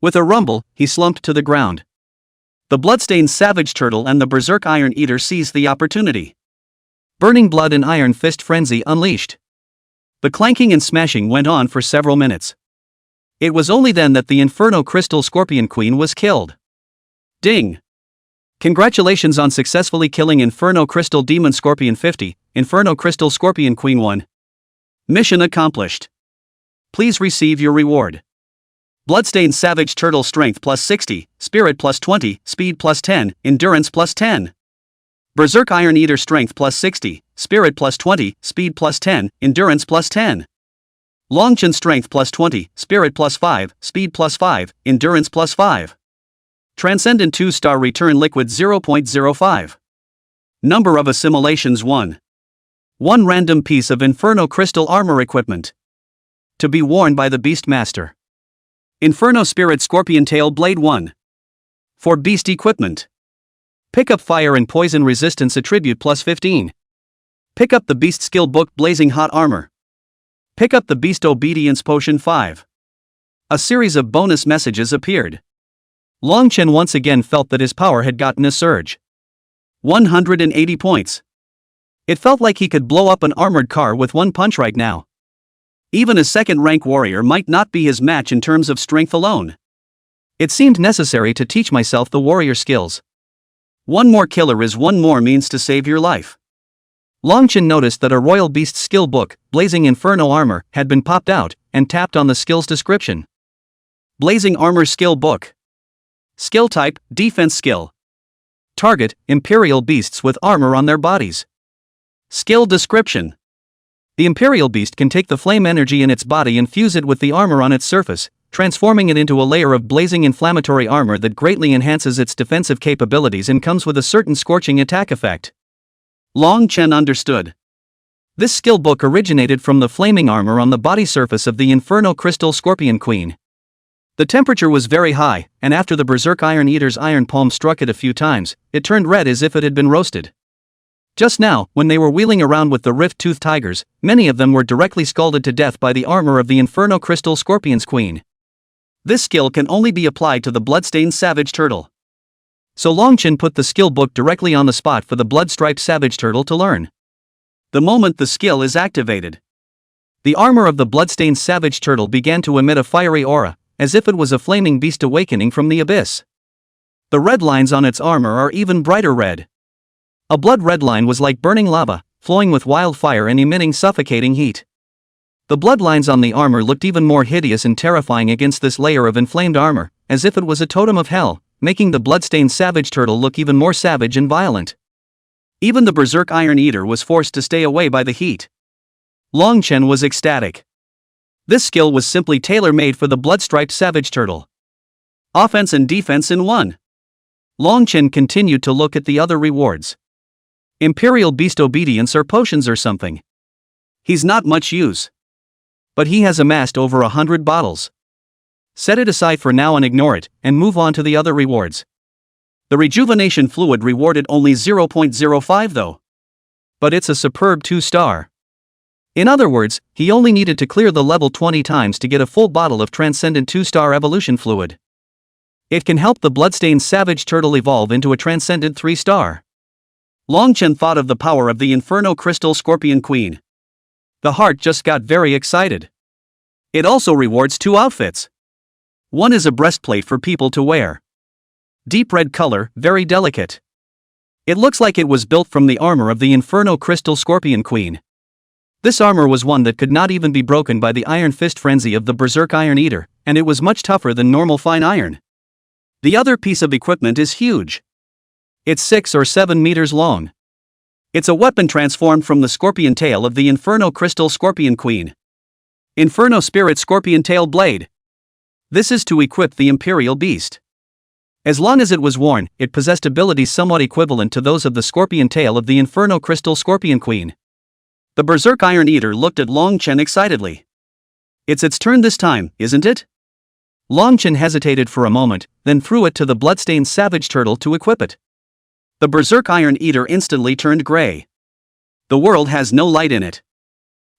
With a rumble, he slumped to the ground. The bloodstained savage turtle and the berserk iron eater seized the opportunity. Burning blood and iron fist frenzy unleashed. The clanking and smashing went on for several minutes. It was only then that the Inferno Crystal Scorpion Queen was killed. Ding! Congratulations on successfully killing Inferno Crystal Demon Scorpion 50, Inferno Crystal Scorpion Queen 1. Mission accomplished. Please receive your reward. Bloodstained Savage Turtle Strength plus 60, Spirit plus 20, Speed plus 10, Endurance plus 10. Berserk Iron Eater Strength plus 60, Spirit plus 20, Speed plus 10, Endurance plus 10. Longchen Strength plus 20, Spirit plus 5, Speed plus 5, Endurance plus 5. Transcendent 2-star Return Liquid 0.05. Number of assimilations 1. 1 random piece of Inferno Crystal Armor Equipment. To be worn by the Beastmaster. Inferno Spirit Scorpion Tail Blade 1. For Beast Equipment. Pick up Fire and Poison Resistance Attribute plus 15. Pick up the Beast Skill Book Blazing Hot Armor. Pick up the Beast Obedience Potion 5. A series of bonus messages appeared. Long Chen once again felt that his power had gotten a surge. 180 points. It felt like he could blow up an armored car with 1 punch right now. Even a second-rank warrior might not be his match in terms of strength alone. It seemed necessary to teach myself the warrior skills. 1 more killer is 1 more means to save your life. Long Chen noticed that a Royal Beast skill book, Blazing Inferno Armor, had been popped out, and tapped on the skill's description. Blazing Armor Skill Book. Skill type, Defense Skill. Target, Imperial Beasts with armor on their bodies. Skill description. The Imperial Beast can take the flame energy in its body and fuse it with the armor on its surface, transforming it into a layer of blazing inflammatory armor that greatly enhances its defensive capabilities and comes with a certain scorching attack effect. Long Chen understood. This skill book originated from the flaming armor on the body surface of the Inferno Crystal Scorpion Queen. The temperature was very high, and after the Berserk Iron Eater's iron palm struck it a few times, it turned red as if it had been roasted. Just now, when they were wheeling around with the rift-toothed tigers, many of them were directly scalded to death by the armor of the Inferno Crystal Scorpion's queen. This skill can only be applied to the bloodstained savage turtle. So Longchen put the skill book directly on the spot for the blood-striped savage turtle to learn. The moment the skill is activated, the armor of the bloodstained savage turtle began to emit a fiery aura, as if it was a flaming beast awakening from the abyss. The red lines on its armor are even brighter red. A blood red line was like burning lava, flowing with wildfire and emitting suffocating heat. The bloodlines on the armor looked even more hideous and terrifying against this layer of inflamed armor, as if it was a totem of hell, making the bloodstained savage turtle look even more savage and violent. Even the berserk Iron Eater was forced to stay away by the heat. Longchen was ecstatic. This skill was simply tailor-made for the blood-striped savage turtle. Offense and defense in one. Longchen continued to look at the other rewards. Imperial Beast Obedience or potions or something. He's not much use. But he has amassed over 100 bottles. Set it aside for now and ignore it, and move on to the other rewards. The rejuvenation fluid rewarded only 0.05 though. But it's a superb 2-star. In other words, he only needed to clear the level 20 times to get a full bottle of transcendent 2-star evolution fluid. It can help the bloodstained savage turtle evolve into a transcendent 3-star. Longchen thought of the power of the Inferno Crystal Scorpion Queen. The heart just got very excited. It also rewards 2 outfits. One is a breastplate for people to wear. Deep red color, very delicate. It looks like it was built from the armor of the Inferno Crystal Scorpion Queen. This armor was one that could not even be broken by the iron fist frenzy of the berserk Iron Eater, and it was much tougher than normal fine iron. The other piece of equipment is huge. It's 6 or 7 meters long. It's a weapon transformed from the scorpion tail of the Inferno Crystal Scorpion Queen. Inferno Spirit Scorpion Tail Blade. This is to equip the Imperial Beast. As long as it was worn, it possessed abilities somewhat equivalent to those of the scorpion tail of the Inferno Crystal Scorpion Queen. The berserk Iron Eater looked at Longchen excitedly. It's its turn this time, isn't it? Longchen hesitated for a moment, then threw it to the bloodstained savage turtle to equip it. The berserk Iron Eater instantly turned gray. The world has no light in it.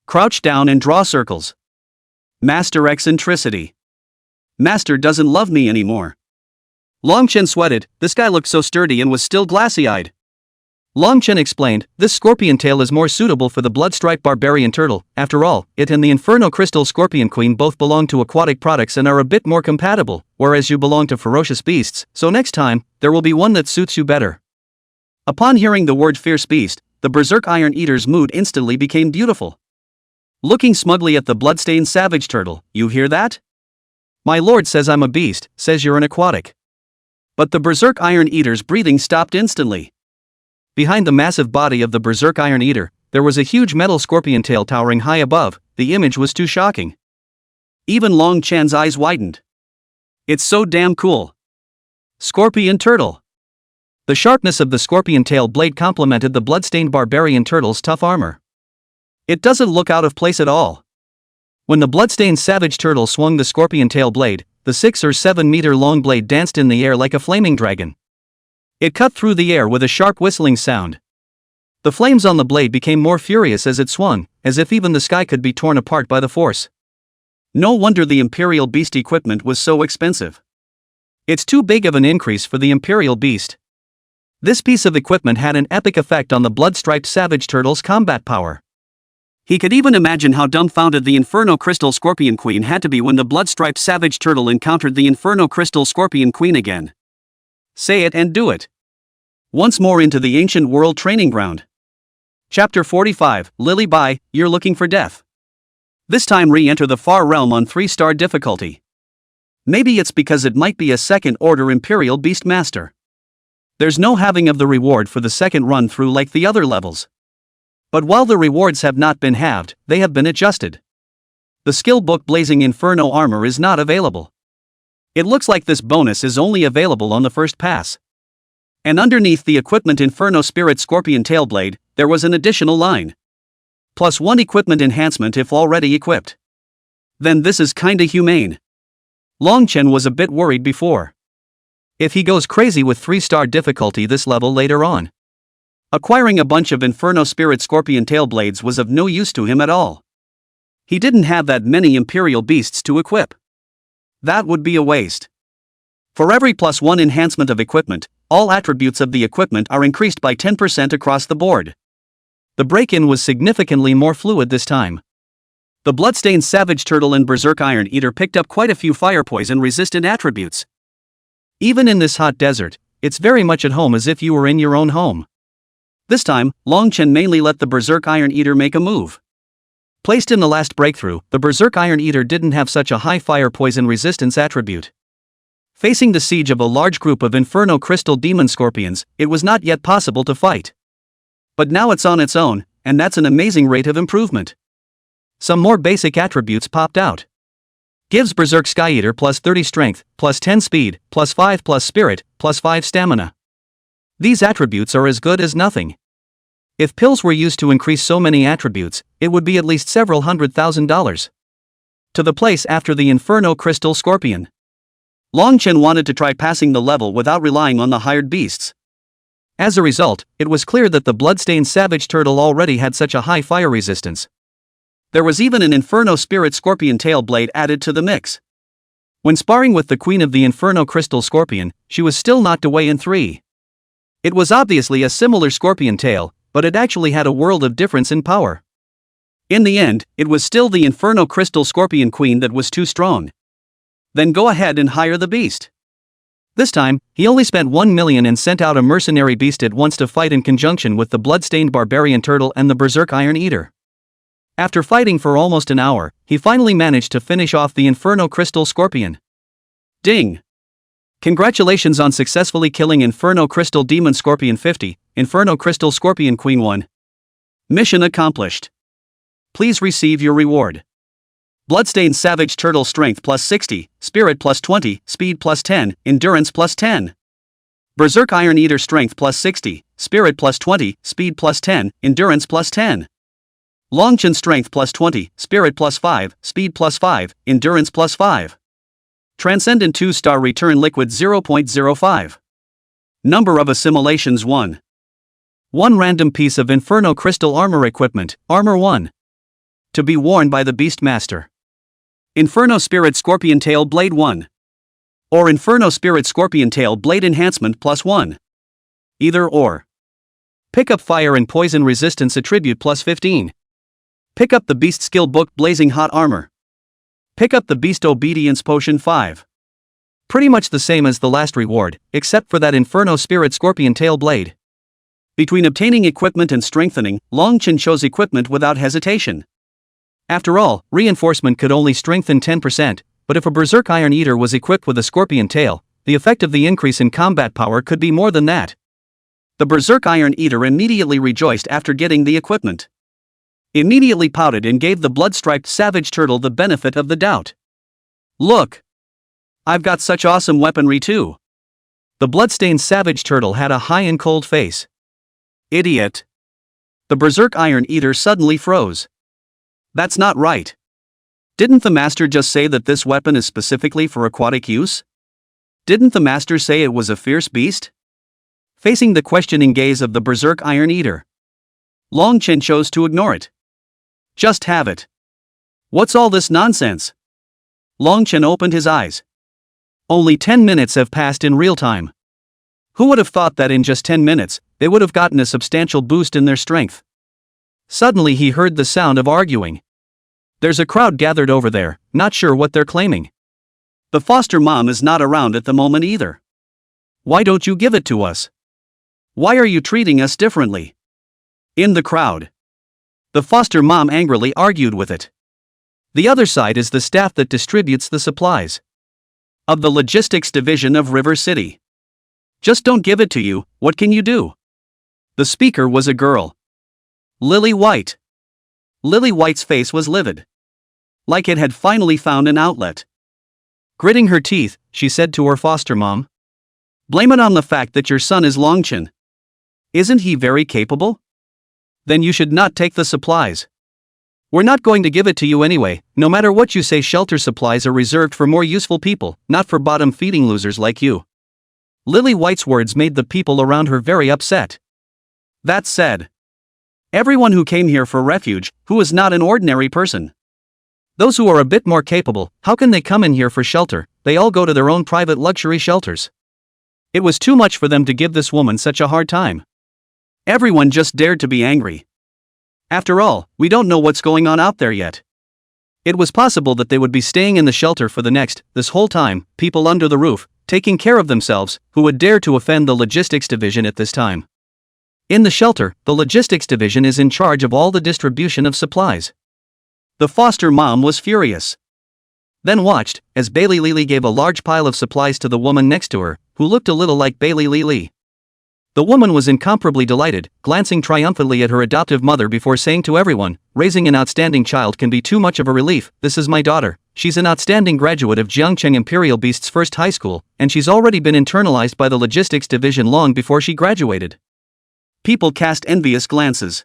Crouch down and draw circles. Master eccentricity. Master doesn't love me anymore. Longchen sweated. This guy looked so sturdy and was still glassy-eyed. Longchen explained, this scorpion tail is more suitable for the blood-striped barbarian turtle. After all, it and the Inferno Crystal Scorpion Queen both belong to aquatic products and are a bit more compatible, whereas you belong to ferocious beasts, so next time, there will be one that suits you better. Upon hearing the word fierce beast, the berserk Iron Eater's mood instantly became beautiful. Looking smugly at the bloodstained savage turtle, you hear that? My lord says I'm a beast, says you're an aquatic. But the berserk Iron Eater's breathing stopped instantly. Behind the massive body of the berserk Iron Eater, there was a huge metal scorpion tail towering high above. The image was too shocking. Even Longchen's eyes widened. It's so damn cool. Scorpion turtle. The sharpness of the scorpion tail blade complemented the bloodstained barbarian turtle's tough armor. It doesn't look out of place at all. When the bloodstained savage turtle swung the scorpion tail blade, the 6 or 7 meter long blade danced in the air like a flaming dragon. It cut through the air with a sharp whistling sound. The flames on the blade became more furious as it swung, as if even the sky could be torn apart by the force. No wonder the Imperial Beast equipment was so expensive. It's too big of an increase for the Imperial Beast. This piece of equipment had an epic effect on the blood-striped savage turtle's combat power. He could even imagine how dumbfounded the Inferno Crystal Scorpion Queen had to be when the blood-striped savage turtle encountered the Inferno Crystal Scorpion Queen again. Say it and do it. Once more into the ancient world training ground. Chapter 45, Lily Bai, You're Looking for Death. This time re-enter the far realm on 3-star difficulty. Maybe it's because it might be a second-order Imperial Beast Master. There's no halving of the reward for the second run through like the other levels. But while the rewards have not been halved, they have been adjusted. The skill book Blazing Inferno Armor is not available. It looks like this bonus is only available on the first pass. And underneath the equipment Inferno Spirit Scorpion Tailblade, there was an additional line. Plus 1 equipment enhancement if already equipped. Then this is kinda humane. Longchen was a bit worried before. If he goes crazy with 3-star difficulty this level later on. Acquiring a bunch of Inferno Spirit Scorpion tail blades was of no use to him at all. He didn't have that many Imperial beasts to equip. That would be a waste. For every +1 enhancement of equipment, all attributes of the equipment are increased by 10% across the board. The break-in was significantly more fluid this time. The Bloodstained Savage Turtle and Berserk Iron Eater picked up quite a few fire poison resistant attributes. Even in this hot desert, it's very much at home as if you were in your own home. This time, Long Chen mainly let the Berserk Iron Eater make a move. Placed in the last breakthrough, the Berserk Iron Eater didn't have such a high fire poison resistance attribute. Facing the siege of a large group of Inferno Crystal Demon Scorpions, it was not yet possible to fight. But now it's on its own, and that's an amazing rate of improvement. Some more basic attributes popped out. Gives Berserk Sky Eater +30 strength, +10 speed, +5 spirit, +5 stamina. These attributes are as good as nothing. If pills were used to increase so many attributes, it would be at least several $100,000. To the place after the Inferno Crystal Scorpion. Long Chen wanted to try passing the level without relying on the hired beasts. As a result, it was clear that the Bloodstained Savage Turtle already had such a high fire resistance. There was even an Inferno Spirit Scorpion tail blade added to the mix. When sparring with the Queen of the Inferno Crystal Scorpion, she was still knocked away in 3. It was obviously a similar scorpion tail, but it actually had a world of difference in power. In the end, it was still the Inferno Crystal Scorpion Queen that was too strong. Then go ahead and hire the beast. This time, he only spent 1 million and sent out a mercenary beast at once to fight in conjunction with the Bloodstained Barbarian Turtle and the Berserk Iron Eater. After fighting for almost an hour, he finally managed to finish off the Inferno Crystal Scorpion. Ding! Congratulations on successfully killing Inferno Crystal Demon Scorpion 50, Inferno Crystal Scorpion Queen 1. Mission accomplished. Please receive your reward. Bloodstained Savage Turtle Strength +60, Spirit +20, Speed +10, Endurance +10. Berserk Iron Eater Strength +60, Spirit +20, Speed +10, Endurance +10. Long Chen Strength +20, Spirit +5, Speed +5, Endurance +5. Transcendent 2-star Return Liquid 0.05. Number of Assimilations 1. 1 random piece of Inferno Crystal Armor Equipment, Armor 1. To be worn by the Beastmaster. Inferno Spirit Scorpion Tail Blade 1. Or Inferno Spirit Scorpion Tail Blade Enhancement +1. Either or. Pick up Fire and Poison Resistance Attribute +15. Pick up the Beast Skill Book Blazing Hot Armor. Pick up the Beast Obedience Potion 5. Pretty much the same as the last reward, except for that Inferno Spirit Scorpion Tail Blade. Between obtaining equipment and strengthening, Long Chen chose equipment without hesitation. After all, reinforcement could only strengthen 10%, but if a Berserk Iron Eater was equipped with a Scorpion Tail, the effect of the increase in combat power could be more than that. The Berserk Iron Eater immediately rejoiced after getting the equipment. Immediately pouted and gave the blood-striped Savage Turtle the benefit of the doubt. Look! I've got such awesome weaponry too. The Bloodstained Savage Turtle had a high and cold face. Idiot! The Berserk Iron Eater suddenly froze. That's not right. Didn't the master just say that this weapon is specifically for aquatic use? Didn't the master say it was a fierce beast? Facing the questioning gaze of the Berserk Iron Eater, Long Chen chose to ignore it. Just have it. What's all this nonsense? Long Chen opened his eyes. Only 10 minutes have passed in real time. Who would have thought that in just 10 minutes, they would have gotten a substantial boost in their strength? Suddenly he heard the sound of arguing. There's a crowd gathered over there, not sure what they're claiming. The foster mom is not around at the moment either. Why don't you give it to us? Why are you treating us differently? In the crowd, the foster mom angrily argued with it. The other side is the staff that distributes the supplies of the logistics division of River City. Just don't give it to you, what can you do? The speaker was a girl. Lily White. Lily White's face was livid. Like it had finally found an outlet. Gritting her teeth, she said to her foster mom, "Blame it on the fact that your son is Long Chen. Isn't he very capable? Then you should not take the supplies. We're not going to give it to you anyway, no matter what you say. Shelter supplies are reserved for more useful people, not for bottom-feeding losers like you." Lily White's words made the people around her very upset. That said, everyone who came here for refuge, who is not an ordinary person. Those who are a bit more capable, how can they come in here for shelter? They all go to their own private luxury shelters. It was too much for them to give this woman such a hard time. Everyone just dared to be angry. After all, we don't know what's going on out there yet. It was possible that they would be staying in the shelter for this whole time, people under the roof, taking care of themselves, who would dare to offend the logistics division at this time. In the shelter, the logistics division is in charge of all the distribution of supplies. The foster mom was furious. Then watched, as Bailey Lily gave a large pile of supplies to the woman next to her, who looked a little like Bailey Lily. The woman was incomparably delighted, glancing triumphantly at her adoptive mother before saying to everyone, "Raising an outstanding child can be too much of a relief. This is my daughter. She's an outstanding graduate of Jiangcheng Imperial Beast's first high school, and she's already been internalized by the logistics division long before she graduated." People cast envious glances.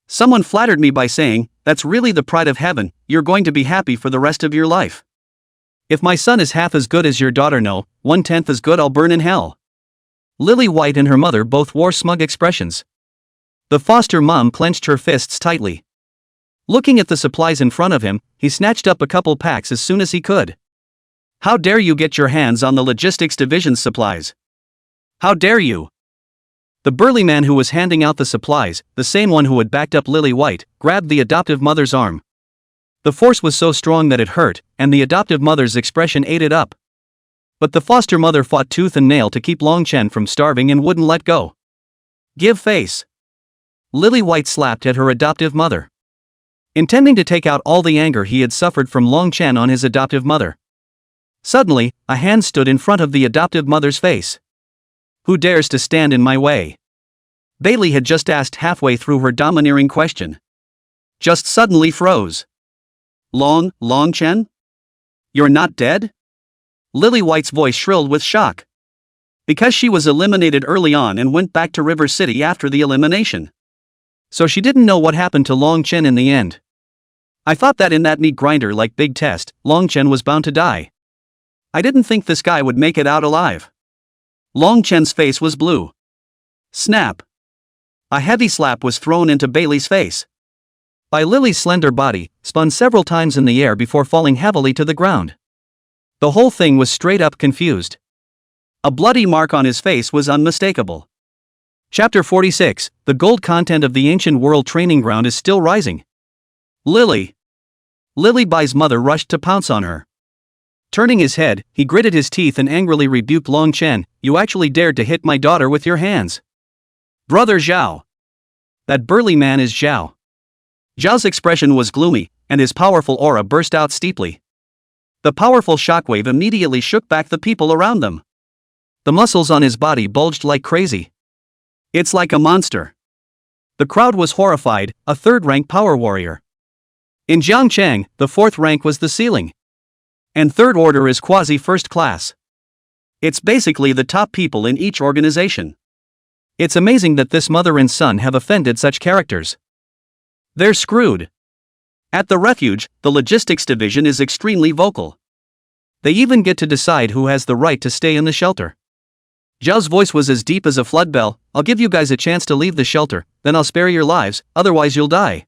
Someone flattered me by saying, "That's really the pride of heaven, you're going to be happy for the rest of your life. If my son is half as good as your daughter, no, 1/10 as good, I'll burn in hell." Lily White and her mother both wore smug expressions. The foster mom clenched her fists tightly. Looking at the supplies in front of him, he snatched up a couple packs as soon as he could. "How dare you get your hands on the logistics division's supplies? How dare you?" The burly man who was handing out the supplies, the same one who had backed up Lily White, grabbed the adoptive mother's arm. The force was so strong that it hurt, and the adoptive mother's expression ate it up. But the foster mother fought tooth and nail to keep Long Chen from starving and wouldn't let go. "Give face." Lily White slapped at her adoptive mother, intending to take out all the anger he had suffered from Long Chen on his adoptive mother. Suddenly, a hand stood in front of the adoptive mother's face. "Who dares to stand in my way?" Bailey had just asked halfway through her domineering question. Just suddenly froze. Long Chen? You're not dead?" Lily White's voice shrilled with shock. Because she was eliminated early on and went back to River City after the elimination. So she didn't know what happened to Long Chen in the end. "I thought that in that meat grinder like big test, Long Chen was bound to die. I didn't think this guy would make it out alive." Long Chen's face was blue. Snap. A heavy slap was thrown into Bailey's face. By Lily's slender body, spun several times in the air before falling heavily to the ground. The whole thing was straight up confused. A bloody mark on his face was unmistakable. Chapter 46, the gold content of the ancient world training ground is still rising. Lily. Lily Bai's mother rushed to pounce on her. Turning his head, he gritted his teeth and angrily rebuked Long Chen, "You actually dared to hit my daughter with your hands." "Brother Zhao." "That burly man is Zhao." Zhao's expression was gloomy, and his powerful aura burst out steeply. The powerful shockwave immediately shook back the people around them. The muscles on his body bulged like crazy. "It's like a monster." The crowd was horrified, a third-rank power warrior. In Jiangcheng, the fourth rank was the ceiling. And third order is quasi-first class. It's basically the top people in each organization. It's amazing that this mother and son have offended such characters. They're screwed. At the refuge, the logistics division is extremely vocal. They even get to decide who has the right to stay in the shelter. Zhao's voice was as deep as a flood bell. "I'll give you guys a chance to leave the shelter, then I'll spare your lives, otherwise you'll die."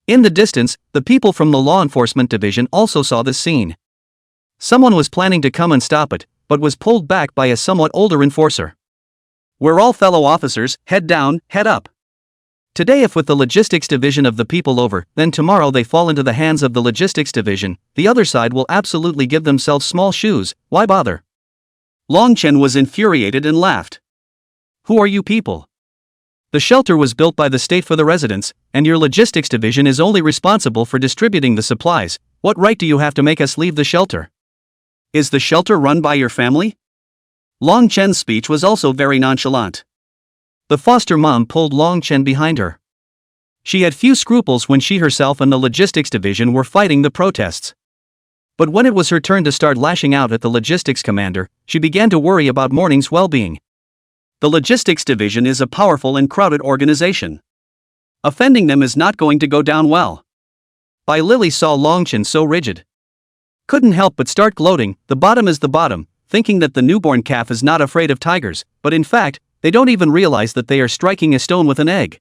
In the distance, the people from the law enforcement division also saw this scene. Someone was planning to come and stop it, but was pulled back by a somewhat older enforcer. "We're all fellow officers, head down, head up. Today if with the logistics division of the people over, then tomorrow they fall into the hands of the logistics division, the other side will absolutely give themselves small shoes, why bother?" Long Chen was infuriated and laughed. "Who are you people? The shelter was built by the state for the residents, and your logistics division is only responsible for distributing the supplies. What right do you have to make us leave the shelter? Is the shelter run by your family?" Long Chen's speech was also very nonchalant. The foster mom pulled Long Chen behind her. She had few scruples when she herself and the logistics division were fighting the protests. But when it was her turn to start lashing out at the logistics commander, she began to worry about Morning's well-being. The logistics division is a powerful and crowded organization. Offending them is not going to go down well. Bai Lily saw Long Chen so rigid. Couldn't help but start gloating. The bottom is the bottom, thinking that the newborn calf is not afraid of tigers, but in fact, They don't even realize that they are striking a stone with an egg.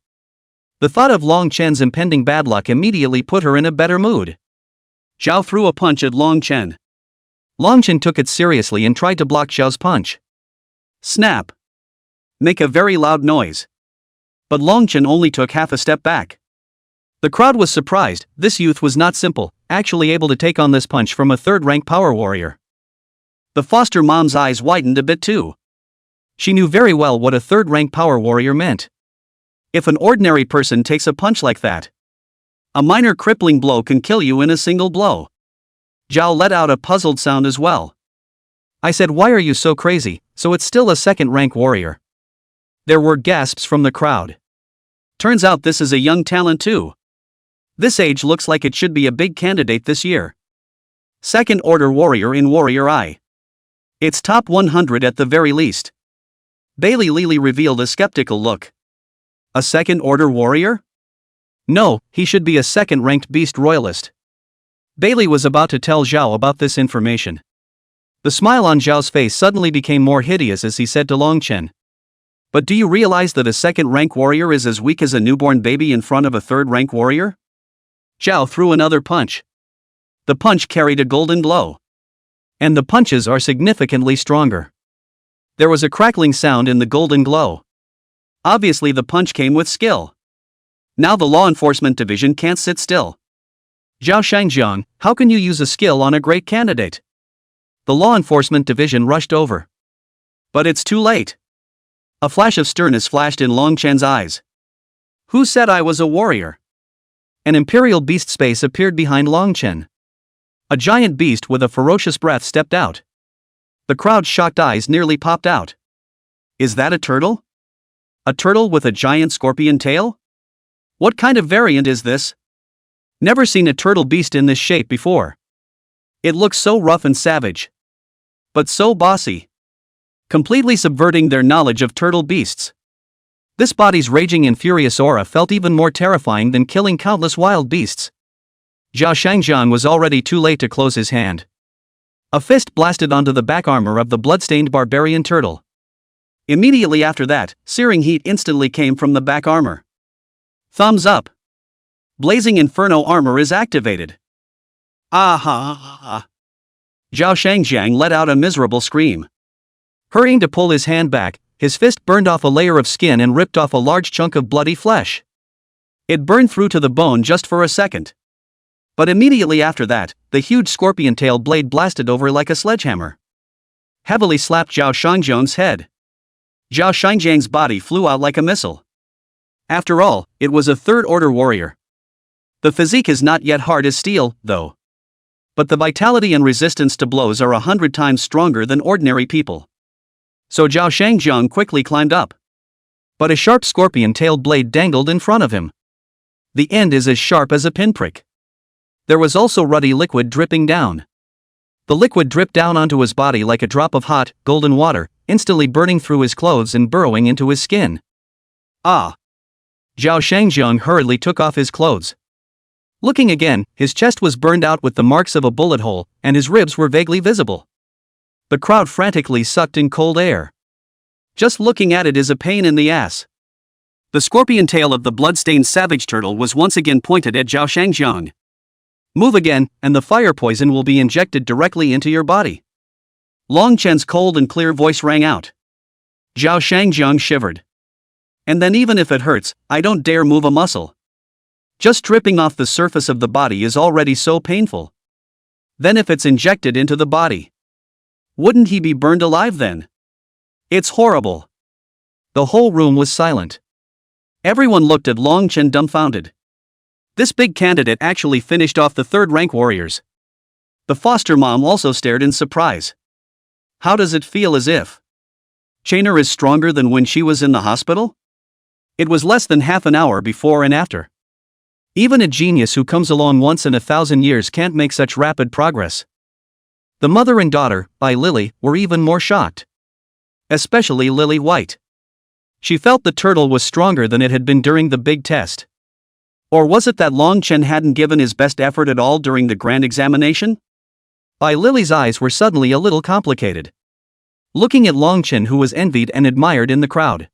The thought of Long Chen's impending bad luck immediately put her in a better mood. Zhao threw a punch at Long Chen. Long Chen took it seriously and tried to block Zhao's punch. Snap! Make a very loud noise. But Long Chen only took half a step back. The crowd was surprised. This youth was not simple, actually able to take on this punch from a third-rank power warrior. The foster mom's eyes widened a bit too. She knew very well what a third-rank power warrior meant. If an ordinary person takes a punch like that, a minor crippling blow can kill you in a single blow. Zhao let out a puzzled sound as well. I said, why are you so crazy? So it's still a second-rank warrior. There were gasps from the crowd. Turns out this is a young talent too. This age looks like it should be a big candidate this year. Second-order warrior in Warrior Eye. It's top 100 at the very least. Bailey Lily revealed a skeptical look. A second-order warrior? No, he should be a second-ranked beast royalist. Bailey was about to tell Zhao about this information. The smile on Zhao's face suddenly became more hideous as he said to Long Chen. But do you realize that a second-rank warrior is as weak as a newborn baby in front of a third-rank warrior? Zhao threw another punch. The punch carried a golden glow. And the punches are significantly stronger. There was a crackling sound in the golden glow. Obviously the punch came with skill. Now the law enforcement division can't sit still. Zhao Shangjiang, how can you use a skill on a great candidate? The law enforcement division rushed over. But it's too late. A flash of sternness flashed in Long Chen's eyes. Who said I was a warrior? An imperial beast space appeared behind Long Chen. A giant beast with a ferocious breath stepped out. The crowd's shocked eyes nearly popped out. Is that a turtle? A turtle with a giant scorpion tail? What kind of variant is this? Never seen a turtle beast in this shape before. It looks so rough and savage. But so bossy. Completely subverting their knowledge of turtle beasts. This body's raging and furious aura felt even more terrifying than killing countless wild beasts. Zhao Shangjiang was already too late to close his hand. A fist blasted onto the back armor of the bloodstained barbarian turtle. Immediately after that, searing heat instantly came from the back armor. Thumbs up. Blazing Inferno armor is activated. Ah. Zhao Shangjiang let out a miserable scream. Hurrying to pull his hand back, his fist burned off a layer of skin and ripped off a large chunk of bloody flesh. It burned through to the bone just for a second. But immediately after that, the huge scorpion tail blade blasted over like a sledgehammer. Heavily slapped Zhao Shangjiang's head. Zhao Shangjiang's body flew out like a missile. After all, it was a third-order warrior. The physique is not yet hard as steel, though. But the vitality and resistance to blows are 100 times stronger than ordinary people. So Zhao Shangjiang quickly climbed up. But a sharp scorpion-tailed blade dangled in front of him. The end is as sharp as a pinprick. There was also ruddy liquid dripping down. The liquid dripped down onto his body like a drop of hot, golden water, instantly burning through his clothes and burrowing into his skin. Ah! Zhao Shangjiang hurriedly took off his clothes. Looking again, his chest was burned out with the marks of a bullet hole, and his ribs were vaguely visible. The crowd frantically sucked in cold air. Just looking at it is a pain in the ass. The scorpion tail of the bloodstained savage turtle was once again pointed at Zhao Shangjiang. Move again, and the fire poison will be injected directly into your body. Long Chen's cold and clear voice rang out. Zhao Shangjiang shivered. And then even if it hurts, I don't dare move a muscle. Just stripping off the surface of the body is already so painful. Then if it's injected into the body, wouldn't he be burned alive then? It's horrible. The whole room was silent. Everyone looked at Long Chen dumbfounded. This big candidate actually finished off the third-rank warriors. The foster mom also stared in surprise. How does it feel as if Chainer is stronger than when she was in the hospital? It was less than half an hour before and after. Even a genius who comes along once in 1,000 years can't make such rapid progress. The mother and daughter, by Lily, were even more shocked. Especially Lily White. She felt the turtle was stronger than it had been during the big test. Or was it that Long Chen hadn't given his best effort at all during the grand examination? Bai Lily's eyes were suddenly a little complicated. looking at Long Chen, who was envied and admired in the crowd.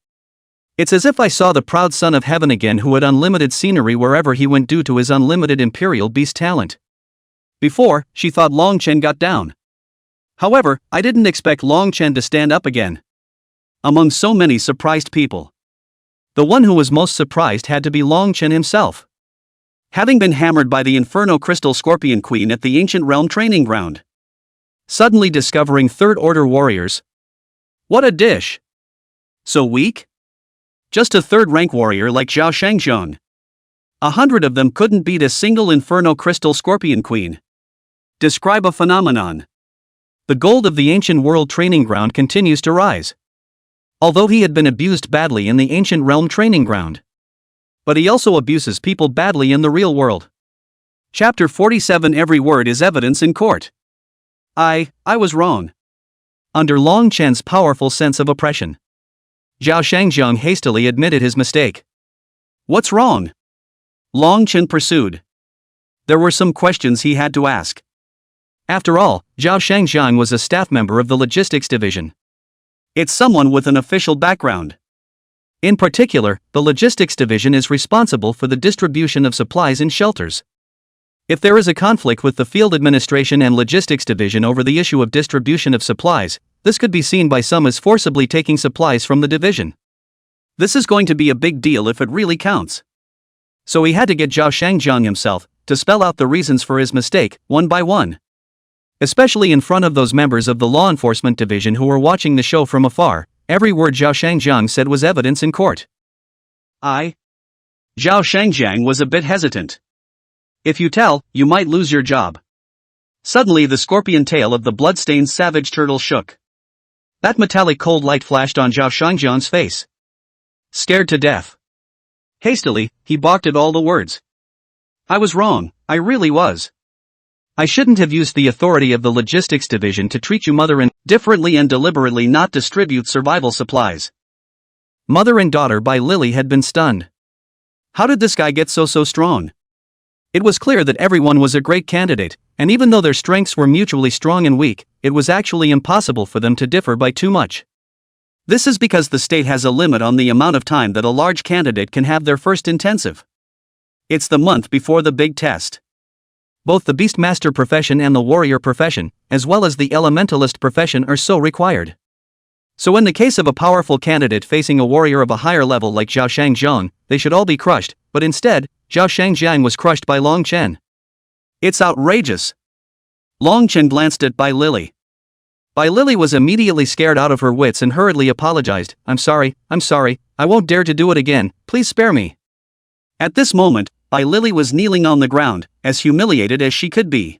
It's as if I saw the proud son of heaven again, who had unlimited scenery wherever he went due to his unlimited imperial beast talent. Before, she thought Long Chen got down. However, I didn't expect Long Chen to stand up again. Among so many surprised people, the one who was most surprised had to be Long Chen himself. Having been hammered by the Inferno Crystal Scorpion Queen at the Ancient Realm training ground, suddenly discovering third-order warriors. What a dish! So weak? Just a third-rank warrior like Zhao Shangzhong. 100 of them couldn't beat a single Inferno Crystal Scorpion Queen. Describe a phenomenon. The gold of the ancient world training ground continues to rise. Although he had been abused badly in the ancient realm training ground, but he also abuses people badly in the real world. Chapter 47. Every word is evidence in court. I was wrong. Under Long Chen's powerful sense of oppression, Zhao Shangzhong hastily admitted his mistake. What's wrong? Long Chen pursued. There were some questions he had to ask. After all, Zhao Shangzhong was a staff member of the logistics division. It's someone with an official background. In particular, the logistics division is responsible for the distribution of supplies in shelters. If there is a conflict with the field administration and logistics division over the issue of distribution of supplies, this could be seen by some as forcibly taking supplies from the division. This is going to be a big deal if it really counts. So he had to get Zhao Shangzhong himself to spell out the reasons for his mistake, one by one. Especially in front of those members of the law enforcement division who were watching the show from afar, every word Zhao Shangzhong said was evidence in court. Zhao Shangzhong was a bit hesitant. If you tell, you might lose your job. Suddenly the scorpion tail of the blood-stained savage turtle shook. That metallic cold light flashed on Zhao Shangzhong's face. Scared to death. Hastily, he balked at all the words. I was wrong, I really was. I shouldn't have used the authority of the logistics division to treat you mother and differently and deliberately not distribute survival supplies. Mother and Daughter by Lily had been stunned. How did this guy get so strong? It was clear that everyone was a great candidate, and even though their strengths were mutually strong and weak, it was actually impossible for them to differ by too much. This is because the state has a limit on the amount of time that a large candidate can have their first intensive. It's the month before the big test. Both the Beastmaster profession and the warrior profession, as well as the elementalist profession, are so required. So in the case of a powerful candidate facing a warrior of a higher level like Zhao Shangzhong, they should all be crushed, but instead, Zhao Shangzhong was crushed by Long Chen. It's outrageous. Long Chen glanced at Bai Lily. Bai Lily was immediately scared out of her wits and hurriedly apologized. I'm sorry, I won't dare to do it again, please spare me. At this moment, Bai Lily was kneeling on the ground, as humiliated as she could be.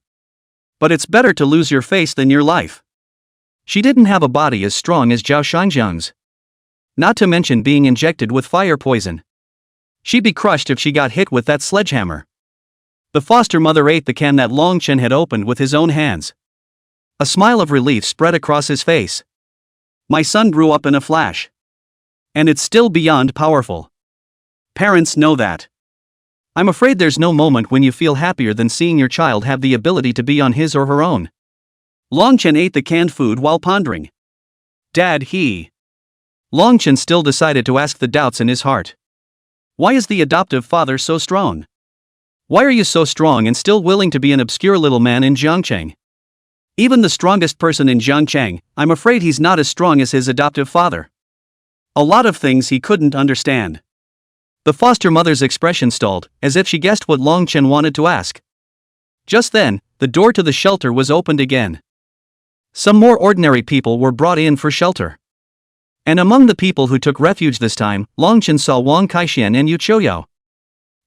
But it's better to lose your face than your life. She didn't have a body as strong as Zhao Shangzhong's. Not to mention being injected with fire poison. She'd be crushed if she got hit with that sledgehammer. The foster mother ate the can that Long Chen had opened with his own hands. A smile of relief spread across his face. My son grew up in a flash. And it's still beyond powerful. Parents know that. I'm afraid there's no moment when you feel happier than seeing your child have the ability to be on his or her own. Long Chen ate the canned food while pondering. Dad, Long Chen still decided to ask the doubts in his heart. Why is the adoptive father so strong? Why are you so strong and still willing to be an obscure little man in Jiangcheng? Even the strongest person in Jiangcheng, I'm afraid he's not as strong as his adoptive father. A lot of things he couldn't understand. The foster mother's expression stalled, as if she guessed what Long Chen wanted to ask. Just then, the door to the shelter was opened again. Some more ordinary people were brought in for shelter. And among the people who took refuge this time, Long Chen saw Wang Kaixian and Yu Chouyao.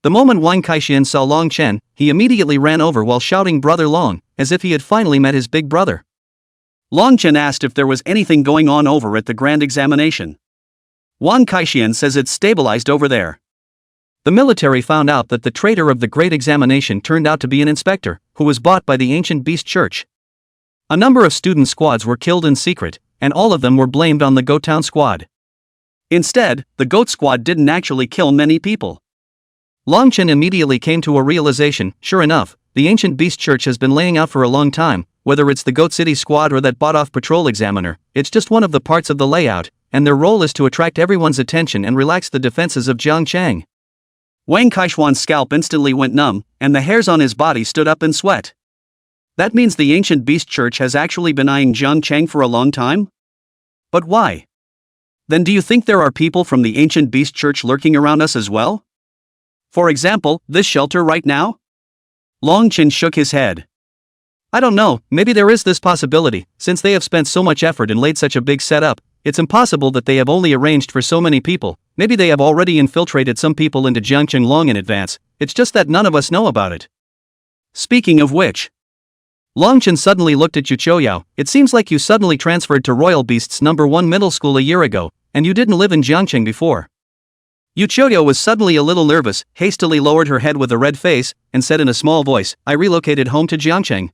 The moment Wang Kaixian saw Long Chen, he immediately ran over while shouting "Brother Long," as if he had finally met his big brother. Long Chen asked if there was anything going on over at the grand examination. Wang Kaixian says it's stabilized over there. The military found out that the traitor of the great examination turned out to be an inspector, who was bought by the ancient beast church. A number of student squads were killed in secret, and all of them were blamed on the Goat Town squad. Instead, the Goat squad didn't actually kill many people. Long Chen immediately came to a realization. Sure enough, the ancient beast church has been laying out for a long time, whether it's the Goat City squad or that bought-off patrol examiner, it's just one of the parts of the layout, and their role is to attract everyone's attention and relax the defenses of Jiangcheng. Wang Kaishuan's scalp instantly went numb, and the hairs on his body stood up in sweat. That means the ancient beast church has actually been eyeing Jiangcheng for a long time? But why? Then do you think there are people from the ancient beast church lurking around us as well? For example, this shelter right now? Long Chen shook his head. I don't know, maybe there is this possibility, since they have spent so much effort and laid such a big setup. It's impossible that they have only arranged for so many people. Maybe they have already infiltrated some people into Jiangcheng long in advance, it's just that none of us know about it. Speaking of which, Longchen suddenly looked at Yu Chouyao. It seems like you suddenly transferred to Royal Beasts No. 1 middle school a year ago, and you didn't live in Jiangcheng before. Yu Chouyao was suddenly a little nervous, hastily lowered her head with a red face, and said in a small voice, I relocated home to Jiangcheng.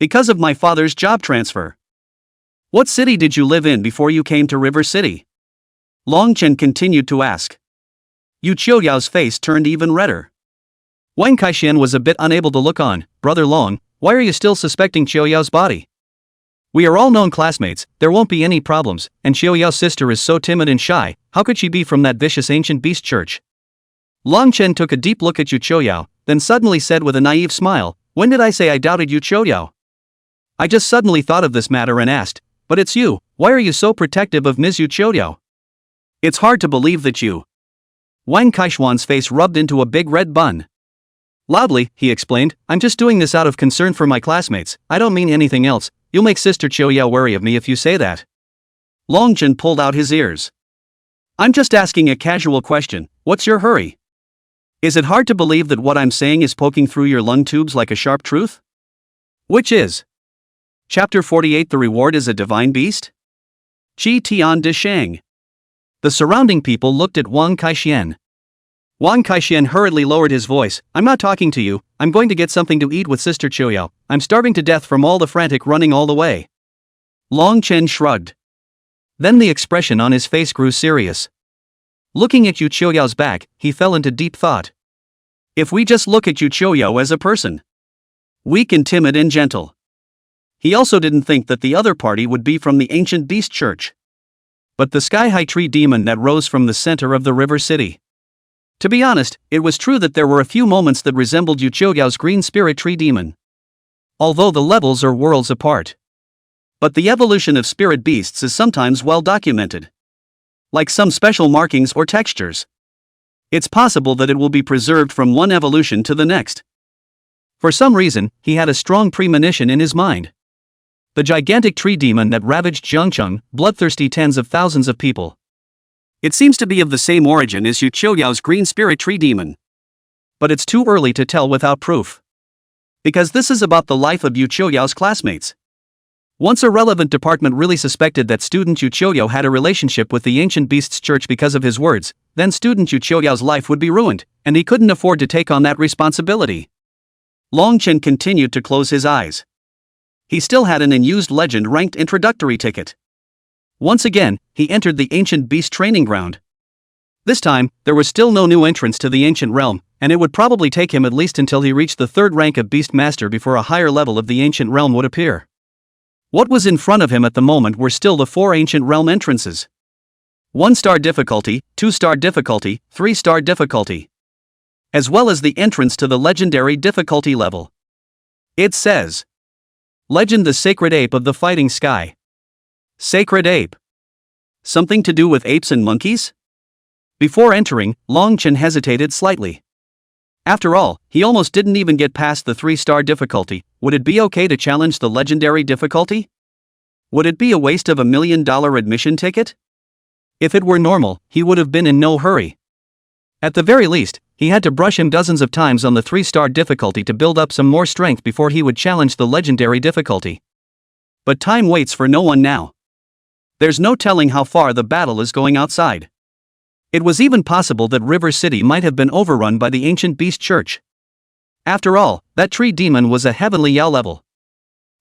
Because of my father's job transfer. What city did you live in before you came to River City? Long Chen continued to ask. Yu Choyao's face turned even redder. Wang Kaishian was a bit unable to look on. Brother Long, why are you still suspecting Qiuyao's body? We are all known classmates, there won't be any problems, and Qiuyao's sister is so timid and shy, how could she be from that vicious ancient beast church? Long Chen took a deep look at Yu Chouyao, then suddenly said with a naive smile, when did I say I doubted Yu Chouyao? I just suddenly thought of this matter and asked, but it's you, why are you so protective of Ms. Yu Chouyao? It's hard to believe that you. Wang Kaishuan's face rubbed into a big red bun. Loudly, he explained, I'm just doing this out of concern for my classmates, I don't mean anything else, you'll make Sister Qiuyao worry of me if you say that. Long Chen pulled out his ears. I'm just asking a casual question, what's your hurry? Is it hard to believe that what I'm saying is poking through your lung tubes like a sharp truth? Which is? Chapter 48 The Reward is a Divine Beast? Qi Tian De Shang. The surrounding people looked at Wang Kaishian. Wang Kaishian hurriedly lowered his voice, I'm not talking to you, I'm going to get something to eat with Sister Qiuyao, I'm starving to death from all the frantic running all the way. Long Chen shrugged. Then the expression on his face grew serious. Looking at Yu Qiuyao's back, he fell into deep thought. If we just look at Yu Qiuyao as a person, weak and timid and gentle. He also didn't think that the other party would be from the ancient beast church, but the sky-high tree demon that rose from the center of the river city. To be honest, it was true that there were a few moments that resembled Yu Qiuyao's green spirit tree demon, although the levels are worlds apart. But the evolution of spirit beasts is sometimes well documented, like some special markings or textures. It's possible that it will be preserved from one evolution to the next. For some reason, he had a strong premonition in his mind. The gigantic tree demon that ravaged Jiangcheng, bloodthirsty tens of thousands of people. It seems to be of the same origin as Yu Qiuyao's green spirit tree demon. But it's too early to tell without proof. Because this is about the life of Yu Qiuyao's classmates. Once a relevant department really suspected that student Yu Qiuyao had a relationship with the ancient beasts church because of his words, then student Yu Qiuyao's life would be ruined, and he couldn't afford to take on that responsibility. Long Chen continued to close his eyes. He still had an unused legend-ranked introductory ticket. Once again, he entered the ancient beast training ground. This time, there was still no new entrance to the ancient realm, and it would probably take him at least until he reached the third rank of beast master before a higher level of the ancient realm would appear. What was in front of him at the moment were still the 4 ancient realm entrances. 1-star difficulty, 2-star difficulty, 3-star difficulty. As well as the entrance to the legendary difficulty level. It says, Legend the Sacred Ape of the Fighting Sky. Sacred Ape. Something to do with apes and monkeys? Before entering, Long Chen hesitated slightly. After all, he almost didn't even get past the 3-star difficulty. Would it be okay to challenge the legendary difficulty? Would it be a waste of $1 million admission ticket? If it were normal, he would have been in no hurry. At the very least, he had to brush him dozens of times on the 3-star difficulty to build up some more strength before he would challenge the legendary difficulty. But time waits for no one now. There's no telling how far the battle is going outside. It was even possible that River City might have been overrun by the ancient beast church. After all, that tree demon was a heavenly Yao level.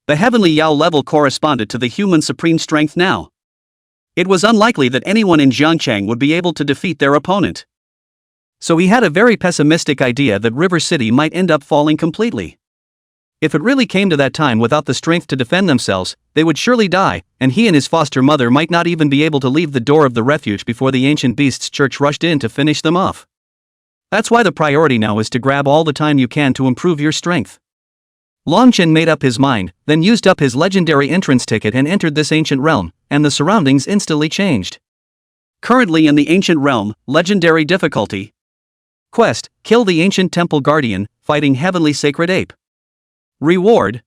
The heavenly Yao level corresponded to the human supreme strength now. It was unlikely that anyone in Jiangcheng would be able to defeat their opponent. So he had a very pessimistic idea that River City might end up falling completely. If it really came to that time without the strength to defend themselves, they would surely die, and he and his foster mother might not even be able to leave the door of the refuge before the ancient beasts church rushed in to finish them off. That's why the priority now is to grab all the time you can to improve your strength. Longchen made up his mind, then used up his legendary entrance ticket and entered this ancient realm, and the surroundings instantly changed. Currently in the ancient realm, legendary difficulty. Quest: kill the ancient temple guardian, fighting heavenly sacred ape. Reward: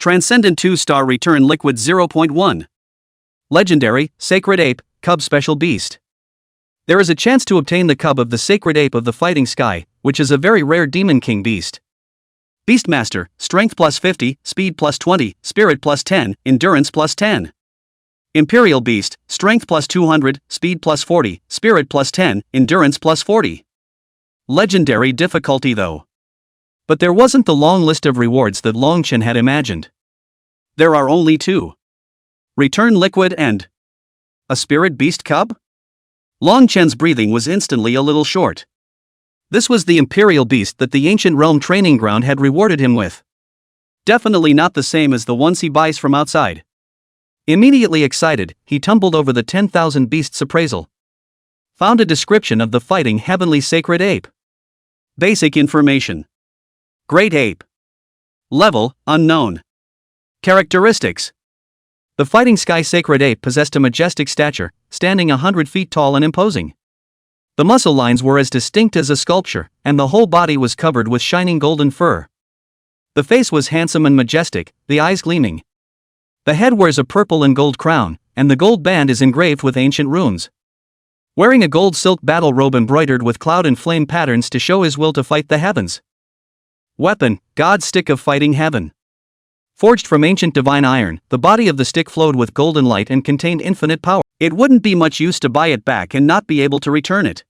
Transcendent 2-star return liquid 0.1. Legendary, Sacred Ape, Cub Special Beast. There is a chance to obtain the cub of the Sacred Ape of the Fighting Sky, which is a very rare Demon King beast. Beastmaster, Strength plus 50, Speed plus 20, Spirit plus 10, Endurance plus 10. Imperial Beast, Strength plus 200, Speed plus 40, Spirit plus 10, Endurance plus 40. Legendary difficulty though. But there wasn't the long list of rewards that Longchen had imagined. There are only 2. Return liquid and a spirit beast cub? Longchen's breathing was instantly a little short. This was the imperial beast that the ancient realm training ground had rewarded him with. Definitely not the same as the ones he buys from outside. Immediately excited, he tumbled over the 10,000 beasts appraisal. Found a description of the fighting heavenly sacred ape. Basic information. Great ape. Level, unknown. Characteristics. The fighting sky sacred ape possessed a majestic stature, standing 100 feet tall and imposing. The muscle lines were as distinct as a sculpture, and the whole body was covered with shining golden fur. The face was handsome and majestic, the eyes gleaming. The head wears a purple and gold crown, and the gold band is engraved with ancient runes. Wearing a gold silk battle robe embroidered with cloud and flame patterns to show his will to fight the heavens. Weapon: God's Stick of Fighting Heaven. Forged from ancient divine iron, the body of the stick flowed with golden light and contained infinite power. It wouldn't be much use to buy it back and not be able to return it.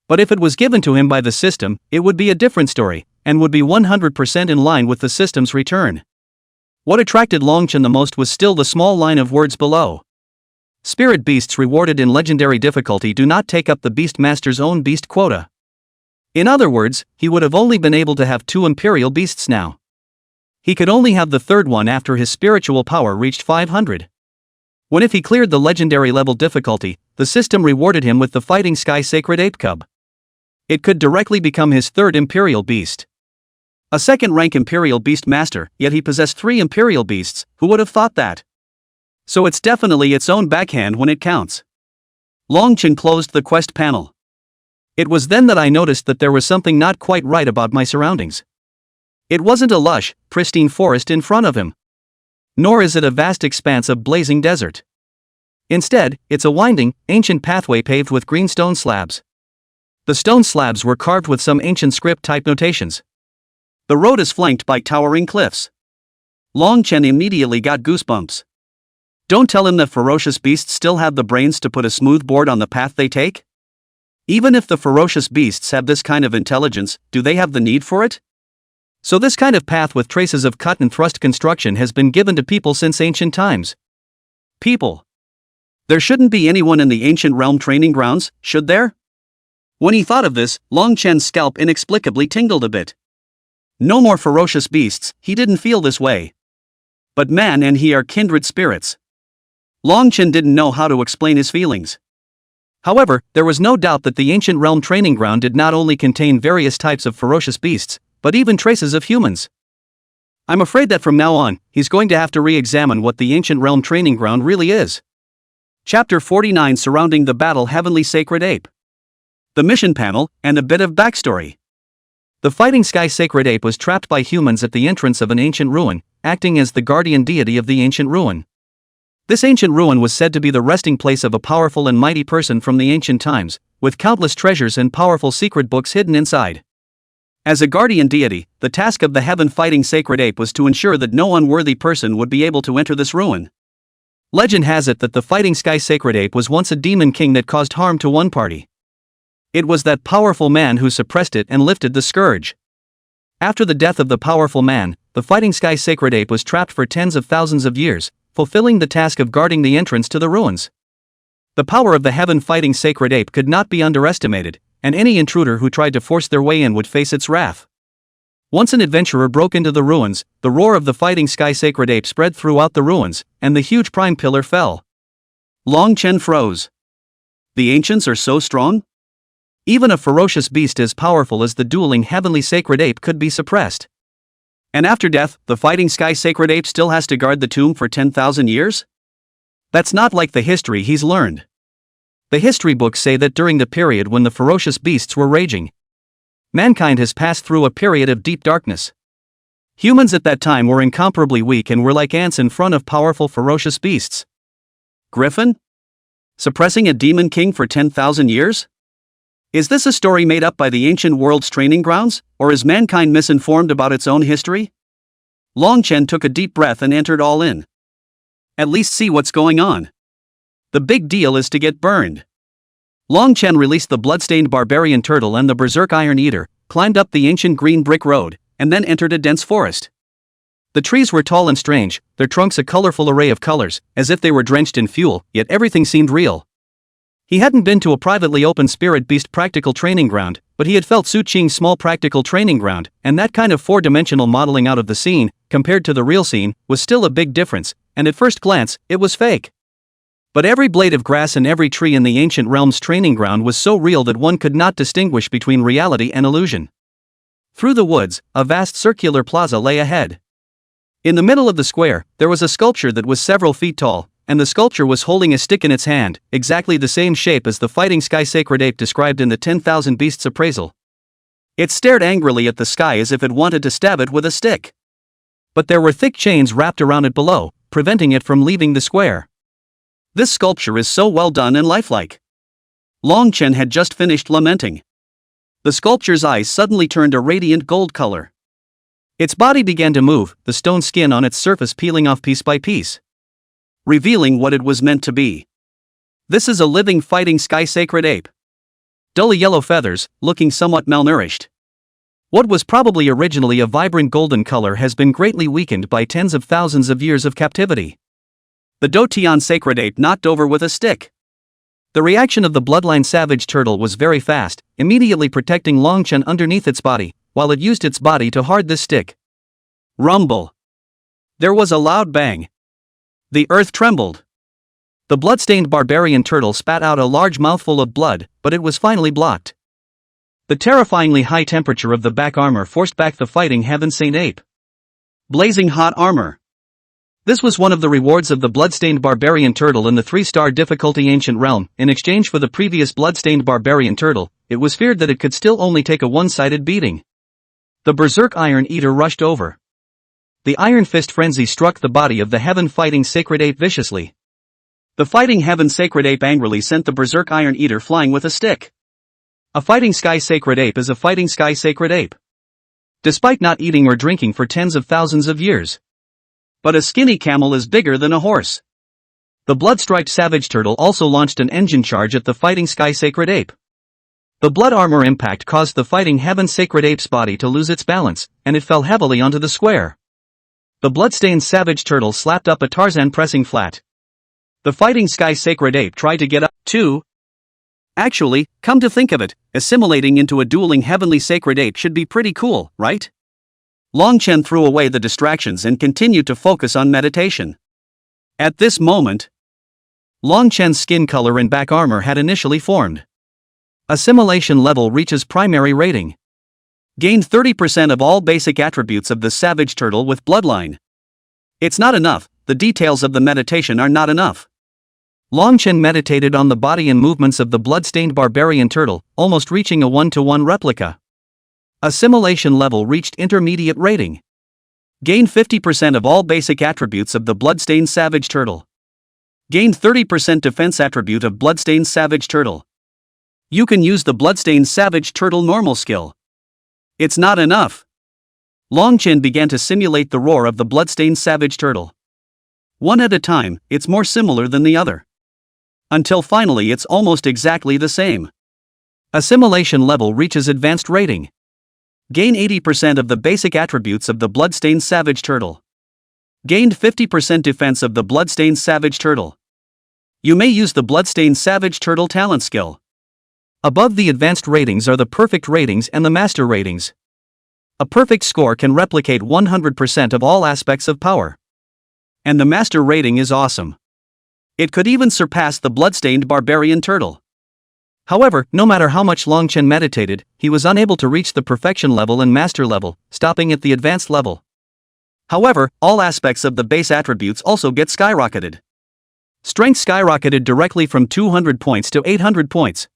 But if it was given to him by the system, it would be a different story, and would be 100% in line with the system's return. What attracted Longchen the most was still the small line of words below. Spirit beasts rewarded in legendary difficulty do not take up the Beastmaster's own beast quota. In other words, he would have only been able to have 2 imperial beasts now. He could only have the third one after his spiritual power reached 500. When if he cleared the legendary level difficulty, the system rewarded him with the fighting sky sacred ape cub. It could directly become his third imperial beast. A second-rank imperial beast master, yet he possessed 3 imperial beasts. Who would have thought that? So it's definitely its own backhand when it counts. Longchen closed the quest panel. It was then that I noticed that there was something not quite right about my surroundings. It wasn't a lush, pristine forest in front of him. Nor is it a vast expanse of blazing desert. Instead, it's a winding, ancient pathway paved with green stone slabs. The stone slabs were carved with some ancient script-type notations. The road is flanked by towering cliffs. Longchen immediately got goosebumps. Don't tell him that ferocious beasts still have the brains to put a smooth board on the path they take? Even if the ferocious beasts have this kind of intelligence, do they have the need for it? So this kind of path with traces of cut and thrust construction has been given to people since ancient times. People. There shouldn't be anyone in the ancient realm training grounds, should there? When he thought of this, Longchen's scalp inexplicably tingled a bit. No more ferocious beasts, he didn't feel this way. But man and he are kindred spirits. Longchen didn't know how to explain his feelings. However, there was no doubt that the ancient realm training ground did not only contain various types of ferocious beasts, but even traces of humans. I'm afraid that from now on, he's going to have to re-examine what the ancient realm training ground really is. Chapter 49 surrounding the battle Heavenly Sacred Ape. The mission panel, and a bit of backstory. The fighting sky sacred ape was trapped by humans at the entrance of an ancient ruin, acting as the guardian deity of the ancient ruin. This ancient ruin was said to be the resting place of a powerful and mighty person from the ancient times, with countless treasures and powerful secret books hidden inside. As a guardian deity, the task of the heaven-fighting sacred ape was to ensure that no unworthy person would be able to enter this ruin. Legend has it that the fighting sky sacred ape was once a demon king that caused harm to one party. It was that powerful man who suppressed it and lifted the scourge. After the death of the powerful man, the fighting sky sacred ape was trapped for tens of thousands of years, fulfilling the task of guarding the entrance to the ruins. The power of the heaven-fighting sacred ape could not be underestimated, and any intruder who tried to force their way in would face its wrath. Once an adventurer broke into the ruins, the roar of the fighting sky sacred ape spread throughout the ruins, and the huge prime pillar fell. Long Chen froze. The ancients are so strong? Even a ferocious beast as powerful as the dueling heavenly sacred ape could be suppressed. And after death, the fighting sky sacred ape still has to guard the tomb for 10,000 years? That's not like the history he's learned. The history books say that during the period when the ferocious beasts were raging, mankind has passed through a period of deep darkness. Humans at that time were incomparably weak and were like ants in front of powerful ferocious beasts. Griffin? Suppressing a demon king for 10,000 years? Is this a story made up by the ancient world's training grounds, or is mankind misinformed about its own history? Long Chen took a deep breath and entered all in. At least see what's going on. The big deal is to get burned. Long Chen released the bloodstained barbarian turtle and the berserk iron eater, climbed up the ancient green brick road, and then entered a dense forest. The trees were tall and strange, their trunks a colorful array of colors, as if they were drenched in fuel, yet everything seemed real. He hadn't been to a privately open spirit beast practical training ground, but he had felt Su Qing's small practical training ground, and that kind of four-dimensional modeling out of the scene, compared to the real scene, was still a big difference, and at first glance, it was fake. But every blade of grass and every tree in the ancient realm's training ground was so real that one could not distinguish between reality and illusion. Through the woods, a vast circular plaza lay ahead. In the middle of the square, there was a sculpture that was several feet tall, and the sculpture was holding a stick in its hand, exactly the same shape as the fighting sky sacred ape described in the 10,000 Beasts appraisal. It stared angrily at the sky as if it wanted to stab it with a stick. But there were thick chains wrapped around it below, preventing it from leaving the square. This sculpture is so well done and lifelike. Long Chen had just finished lamenting. The sculpture's eyes suddenly turned a radiant gold color. Its body began to move, the stone skin on its surface peeling off piece by piece, revealing what it was meant to be. This is a living fighting sky sacred ape. Dully yellow feathers, looking somewhat malnourished. What was probably originally a vibrant golden color has been greatly weakened by tens of thousands of years of captivity. The Dotian sacred ape knocked over with a stick. The reaction of the bloodline savage turtle was very fast, immediately protecting Long Chen underneath its body, while it used its body to hard this stick. Rumble. There was a loud bang. The earth trembled. The blood-stained barbarian turtle spat out a large mouthful of blood, but it was finally blocked. The terrifyingly high temperature of the back armor forced back the fighting heaven saint ape. Blazing hot armor. This was one of the rewards of the blood-stained barbarian turtle in the 3-star difficulty ancient realm. In exchange for the previous blood-stained barbarian turtle, it was feared that it could still only take a one-sided beating. The berserk iron eater rushed over. The iron fist frenzy struck the body of the heaven fighting sacred ape viciously. The fighting heaven sacred ape angrily sent the berserk iron eater flying with a stick. A fighting sky sacred ape is a fighting sky sacred ape. Despite not eating or drinking for tens of thousands of years. But a skinny camel is bigger than a horse. The blood-striped savage turtle also launched an engine charge at the fighting sky sacred ape. The blood armor impact caused the fighting heaven sacred ape's body to lose its balance, and it fell heavily onto the square. The bloodstained savage turtle slapped up a Tarzan pressing flat. The fighting sky sacred ape tried to get up, too. Actually, come to think of it, assimilating into a dueling heavenly sacred ape should be pretty cool, right? Long Chen threw away the distractions and continued to focus on meditation. At this moment, Long Chen's skin color and back armor had initially formed. Assimilation level reaches primary rating. Gained 30% of all basic attributes of the savage turtle with bloodline. It's not enough, the details of the meditation are not enough. Long Chen meditated on the body and movements of the blood-stained barbarian turtle, almost reaching a 1-to-1 replica. Assimilation level reached intermediate rating. Gained 50% of all basic attributes of the blood-stained savage turtle. Gained 30% defense attribute of blood-stained savage turtle. You can use the blood-stained savage turtle normal skill. It's not enough. Long Chen began to simulate the roar of the blood-stained savage turtle. One at a time, it's more similar than the other. Until finally it's almost exactly the same. Assimilation level reaches advanced rating. Gain 80% of the basic attributes of the blood-stained savage turtle. Gained 50% defense of the blood-stained savage turtle. You may use the blood-stained savage turtle talent skill. Above the advanced ratings are the perfect ratings and the master ratings. A perfect score can replicate 100% of all aspects of power. And the master rating is awesome. It could even surpass the bloodstained barbarian turtle. However, no matter how much Long Chen meditated, he was unable to reach the perfection level and master level, stopping at the advanced level. However, all aspects of the base attributes also get skyrocketed. Strength skyrocketed directly from 200 points to 800 points.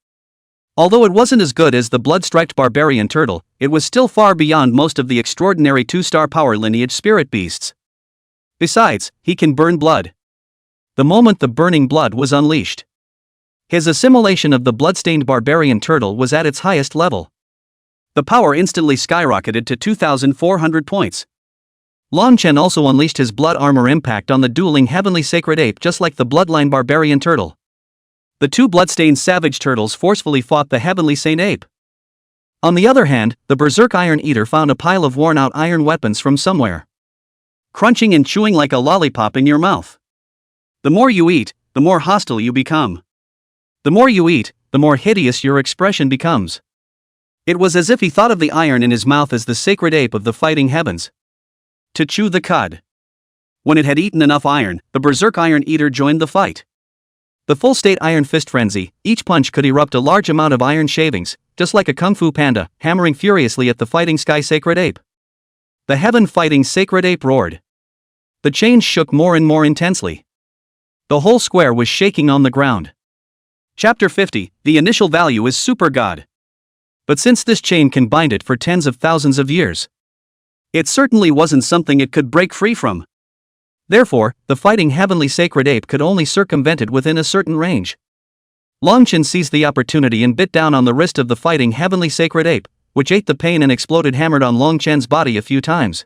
Although it wasn't as good as the blood-striped barbarian turtle, it was still far beyond most of the extraordinary 2-star power lineage spirit beasts. Besides, he can burn blood. The moment the burning blood was unleashed, his assimilation of the bloodstained barbarian turtle was at its highest level. The power instantly skyrocketed to 2,400 points. Long Chen also unleashed his blood armor impact on the dueling heavenly sacred ape just like the bloodline barbarian turtle. The two bloodstained savage turtles forcefully fought the heavenly saint ape. On the other hand, the berserk iron eater found a pile of worn-out iron weapons from somewhere, crunching and chewing like a lollipop in your mouth. The more you eat, the more hostile you become. The more you eat, the more hideous your expression becomes. It was as if he thought of the iron in his mouth as the sacred ape of the fighting heavens. To chew the cud. When it had eaten enough iron, the berserk iron eater joined the fight. The full-state iron fist frenzy, each punch could erupt a large amount of iron shavings, just like a kung fu panda, hammering furiously at the fighting sky sacred ape. The heaven fighting sacred ape roared. The chains shook more and more intensely. The whole square was shaking on the ground. Chapter 50, the initial value is super god. But since this chain can bind it for tens of thousands of years, it certainly wasn't something it could break free from. Therefore, the fighting heavenly sacred ape could only circumvent it within a certain range. Long Chen seized the opportunity and bit down on the wrist of the fighting heavenly sacred ape, which ate the pain and exploded hammered on Long Chen's body a few times.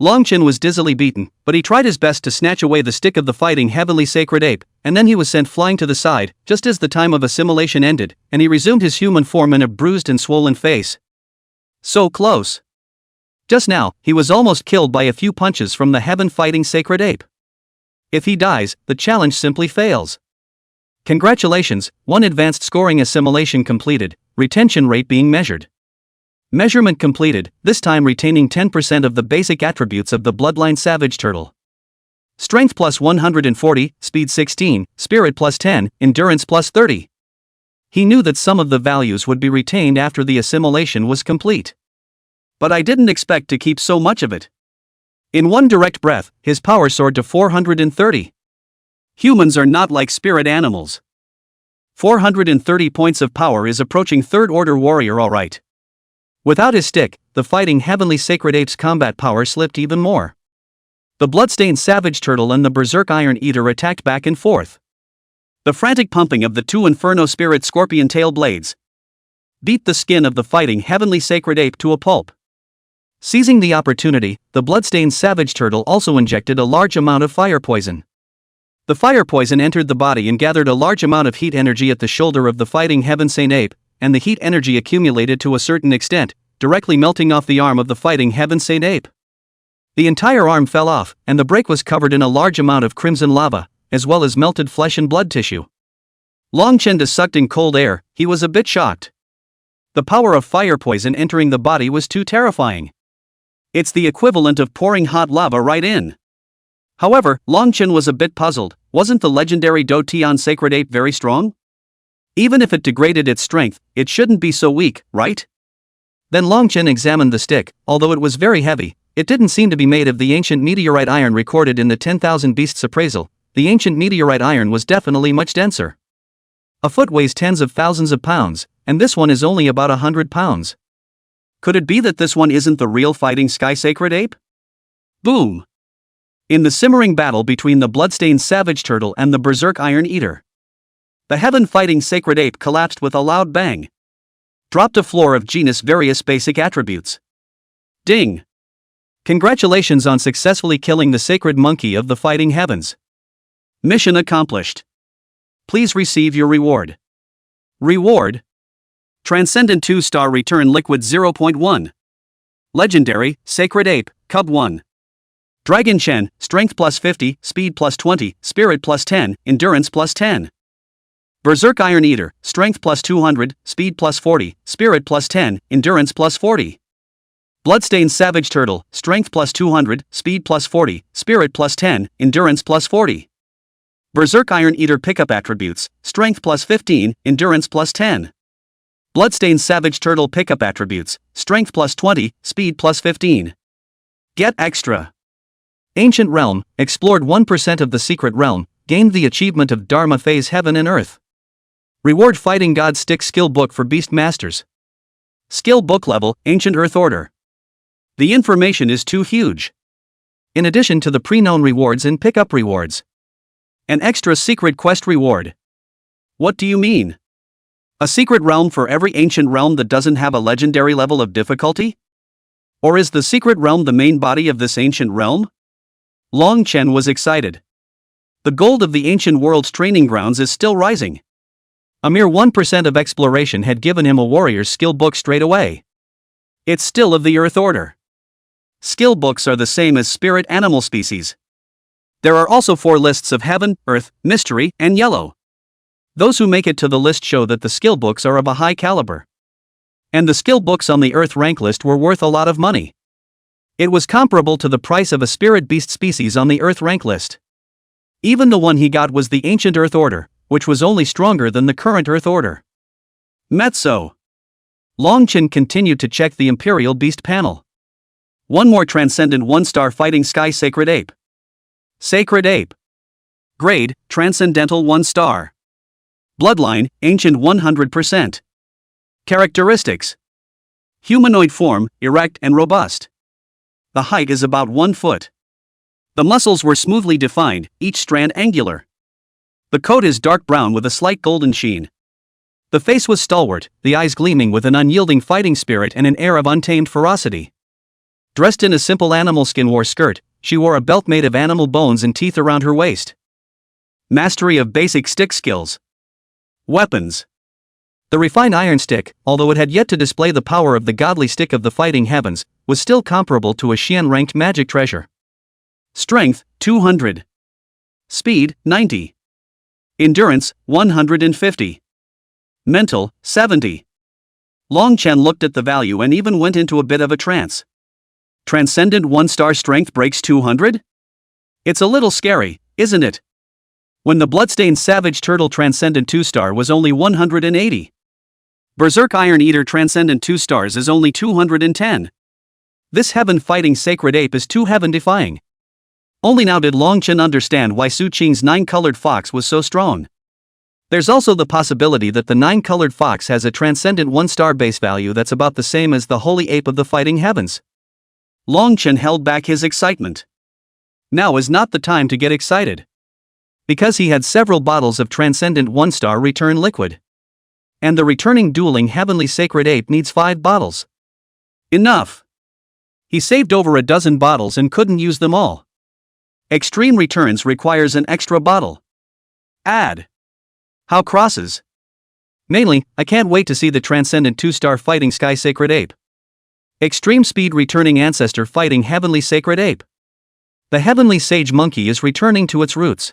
Long Chen was dizzily beaten, but he tried his best to snatch away the stick of the fighting heavenly sacred ape, and then he was sent flying to the side, just as the time of assimilation ended, and he resumed his human form in a bruised and swollen face. So close. Just now, he was almost killed by a few punches from the heaven-fighting sacred ape. If he dies, the challenge simply fails. Congratulations, 1 advanced scoring assimilation completed, retention rate being measured. Measurement completed, this time retaining 10% of the basic attributes of the bloodline savage turtle. Strength plus 140, speed 16, spirit plus 10, endurance plus 30. He knew that some of the values would be retained after the assimilation was complete. But I didn't expect to keep so much of it. In one direct breath, his power soared to 430. Humans are not like spirit animals. 430 points of power is approaching third-order warrior alright. Without his stick, the fighting heavenly sacred ape's combat power slipped even more. The bloodstained savage turtle and the berserk iron eater attacked back and forth. The frantic pumping of the two inferno spirit scorpion tail blades beat the skin of the fighting heavenly sacred ape to a pulp. Seizing the opportunity, the bloodstained savage turtle also injected a large amount of fire poison. The fire poison entered the body and gathered a large amount of heat energy at the shoulder of the fighting heaven saint ape, and the heat energy accumulated to a certain extent, directly melting off the arm of the fighting heaven saint ape. The entire arm fell off, and the break was covered in a large amount of crimson lava, as well as melted flesh and blood tissue. Long Chen sucked in cold air, he was a bit shocked. The power of fire poison entering the body was too terrifying. It's the equivalent of pouring hot lava right in. However, Long Chen was a bit puzzled. Wasn't the legendary Do Tian sacred ape very strong? Even if it degraded its strength, it shouldn't be so weak, right? Then Long Chen examined the stick. Although it was very heavy, it didn't seem to be made of the ancient meteorite iron recorded in the 10,000 Beasts appraisal. The ancient meteorite iron was definitely much denser. A foot weighs tens of thousands of pounds, and this one is only about 100 pounds. Could it be that this one isn't the real fighting sky sacred ape? Boom! In the simmering battle between the bloodstained savage turtle and the berserk iron eater, the heaven-fighting sacred ape collapsed with a loud bang. Dropped to floor of genus various basic attributes. Ding! Congratulations on successfully killing the sacred monkey of the fighting heavens. Mission accomplished. Please receive your reward. Reward: Transcendent 2-star return liquid 0.1. Legendary, Sacred Ape, Cub 1. Dragon Chen, Strength plus 50, Speed plus 20, Spirit plus 10, Endurance plus 10. Berserk Iron Eater, Strength plus 200, Speed plus 40, Spirit plus 10, Endurance plus 40. Bloodstained Savage Turtle, Strength plus 200, Speed plus 40, Spirit plus 10, Endurance plus 40. Berserk Iron Eater Pickup Attributes, Strength plus 15, Endurance plus 10. Bloodstained Savage Turtle Pickup Attributes, Strength plus 20, Speed plus 15. Get Extra. Ancient Realm, explored 1% of the Secret Realm, gained the achievement of Dharma Phase Heaven and Earth. Reward Fighting God Stick Skill Book for Beast Masters. Skill Book Level, Ancient Earth Order. The information is too huge. In addition to the pre-known rewards and pickup rewards. An extra secret quest reward. What do you mean? A secret realm for every ancient realm that doesn't have a legendary level of difficulty? Or is the secret realm the main body of this ancient realm? Long Chen was excited. The gold of the ancient world's training grounds is still rising. A mere 1% of exploration had given him a warrior's skill book straight away. It's still of the Earth Order. Skill books are the same as spirit animal species. There are also 4 lists of Heaven, Earth, Mystery, and Yellow. Those who make it to the list show that the skill books are of a high caliber. And the skill books on the Earth rank list were worth a lot of money. It was comparable to the price of a spirit beast species on the Earth rank list. Even the one he got was the Ancient Earth Order, which was only stronger than the current Earth Order. Mezzo. Long Chen continued to check the Imperial Beast panel. One more Transcendent 1-star Fighting Sky Sacred Ape. Sacred Ape. Grade, Transcendental 1-star. Bloodline, Ancient 100%. Characteristics. Humanoid form, erect and robust. The height is about 1 foot. The muscles were smoothly defined, each strand angular. The coat is dark brown with a slight golden sheen. The face was stalwart, the eyes gleaming with an unyielding fighting spirit and an air of untamed ferocity. Dressed in a simple animal skin war skirt, she wore a belt made of animal bones and teeth around her waist. Mastery of basic stick skills. Weapons. The refined iron stick, although it had yet to display the power of the godly stick of the fighting heavens, was still comparable to a Xian-ranked magic treasure. Strength, 200. Speed, 90. Endurance, 150. Mental, 70. Long Chen looked at the value and even went into a bit of a trance. Transcendent 1-star strength breaks 200? It's a little scary, isn't it? When the Bloodstained Savage Turtle Transcendent 2-star was only 180. Berserk Iron Eater Transcendent 2 stars is only 210. This heaven-fighting sacred ape is too heaven-defying. Only now did Long Chen understand why Su Qing's 9-colored fox was so strong. There's also the possibility that the 9-colored fox has a transcendent 1-star base value that's about the same as the holy ape of the fighting heavens. Long Chen held back his excitement. Now is not the time to get excited. Because he had several bottles of transcendent 1-star return liquid. And the returning dueling heavenly sacred ape needs 5 bottles. Enough. He saved over a dozen bottles and couldn't use them all. Extreme returns requires an extra bottle. Add. How crosses. Mainly, I can't wait to see the transcendent 2-star fighting sky sacred ape. Extreme speed returning ancestor fighting heavenly sacred ape. The heavenly sage monkey is returning to its roots.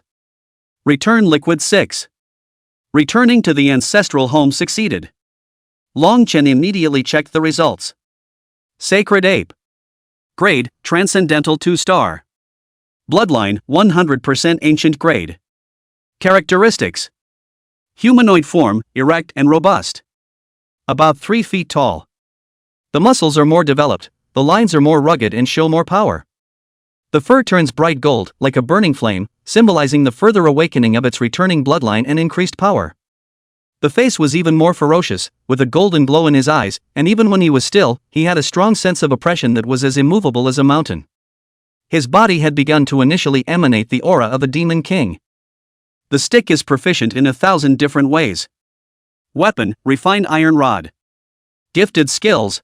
Return liquid 6. Returning to the ancestral home succeeded. Long Chen immediately checked the results. Sacred ape. Grade, transcendental 2-star. Bloodline, 100% ancient grade. Characteristics. Humanoid form, erect and robust. About 3 feet tall. The muscles are more developed, the lines are more rugged and show more power. The fur turns bright gold, like a burning flame, symbolizing the further awakening of its returning bloodline and increased power. The face was even more ferocious, with a golden glow in his eyes, and even when he was still, he had a strong sense of oppression that was as immovable as a mountain. His body had begun to initially emanate the aura of a demon king. The stick is proficient in 1,000 different ways. Weapon, refined iron rod. Gifted skills.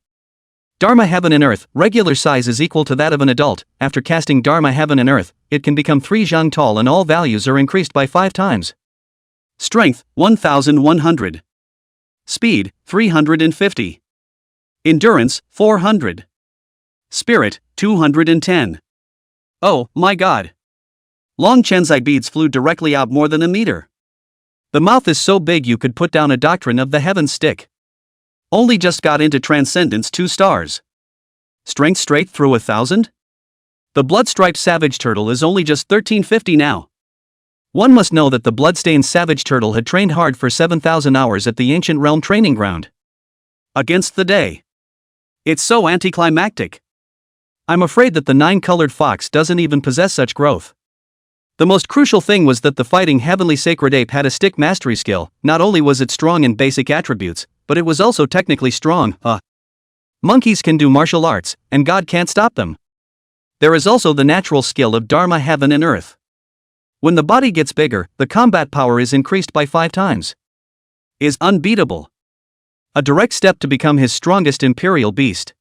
Dharma Heaven and Earth, regular size is equal to that of an adult. After casting Dharma Heaven and Earth, it can become 3 zhang tall and all values are increased by 5 times. Strength, 1,100. Speed, 350. Endurance, 400. Spirit, 210. Oh, my god. Long Chen's eye beads flew directly out more than a meter. The mouth is so big you could put down a doctrine of the heaven stick. Only just got into Transcendence 2 stars. Strength straight through 1,000? The blood-striped savage turtle is only just 1350 now. One must know that the blood-stained savage turtle had trained hard for 7,000 hours at the ancient realm training ground. Against the day. It's so anticlimactic. I'm afraid that the 9-colored fox doesn't even possess such growth. The most crucial thing was that the fighting heavenly sacred ape had a stick mastery skill. Not only was it strong in basic attributes, but it was also technically strong. Monkeys can do martial arts, and God can't stop them. There is also the natural skill of Dharma, heaven and earth. When the body gets bigger, the combat power is increased by 5 times. Is unbeatable. A direct step to become his strongest imperial beast.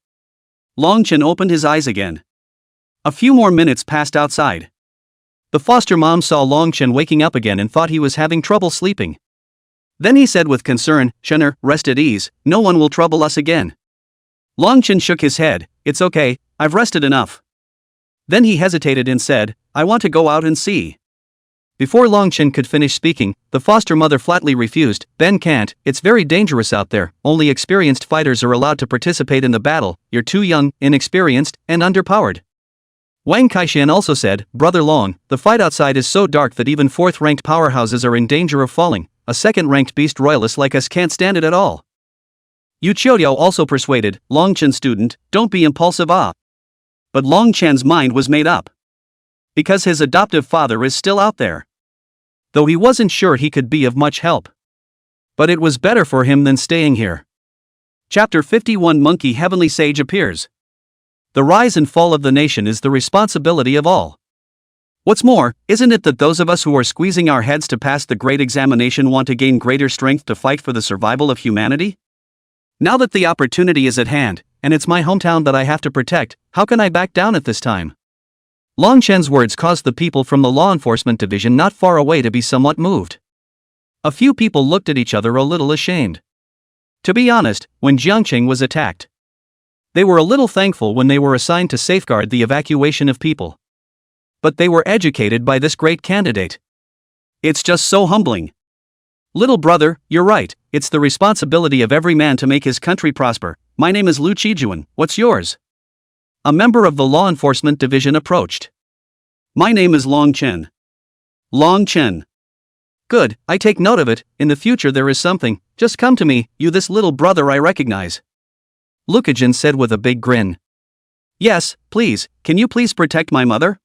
Long Chen opened his eyes again. A few more minutes passed outside. The foster mom saw Long Chen waking up again and thought he was having trouble sleeping. Then he said with concern, "Chener, rest at ease, no one will trouble us again." Long Chen shook his head. "It's okay, I've rested enough." Then he hesitated and said, "I want to go out and see." Before Long Chen could finish speaking, the foster mother flatly refused. "Ben can't, it's very dangerous out there, only experienced fighters are allowed to participate in the battle, you're too young, inexperienced, and underpowered." Wang Kaixian also said, "Brother Long, the fight outside is so dark that even 4th-ranked powerhouses are in danger of falling, a 2nd-ranked beast royalist like us can't stand it at all." Yu Qiudiao also persuaded, "Long Chen student, don't be impulsive But Long Chen's mind was made up. Because his adoptive father is still out there. Though he wasn't sure he could be of much help. But it was better for him than staying here. Chapter 51 Monkey Heavenly Sage appears. The rise and fall of the nation is the responsibility of all. What's more, isn't it that those of us who are squeezing our heads to pass the great examination want to gain greater strength to fight for the survival of humanity? Now that the opportunity is at hand, and it's my hometown that I have to protect, how can I back down at this time? Long Chen's words caused the people from the law enforcement division not far away to be somewhat moved. A few people looked at each other a little ashamed. To be honest, when Jiangqing was attacked, they were a little thankful when they were assigned to safeguard the evacuation of people. But they were educated by this great candidate. It's just so humbling. Little brother, you're right, it's the responsibility of every man to make his country prosper. My name is Lu Qijuan, what's yours? A member of the law enforcement division approached. My name is Long Chen. Long Chen. Good, I take note of it, in the future there is something, just come to me, you this little brother I recognize. Lukajin said with a big grin. Yes, please, can you please protect my mother?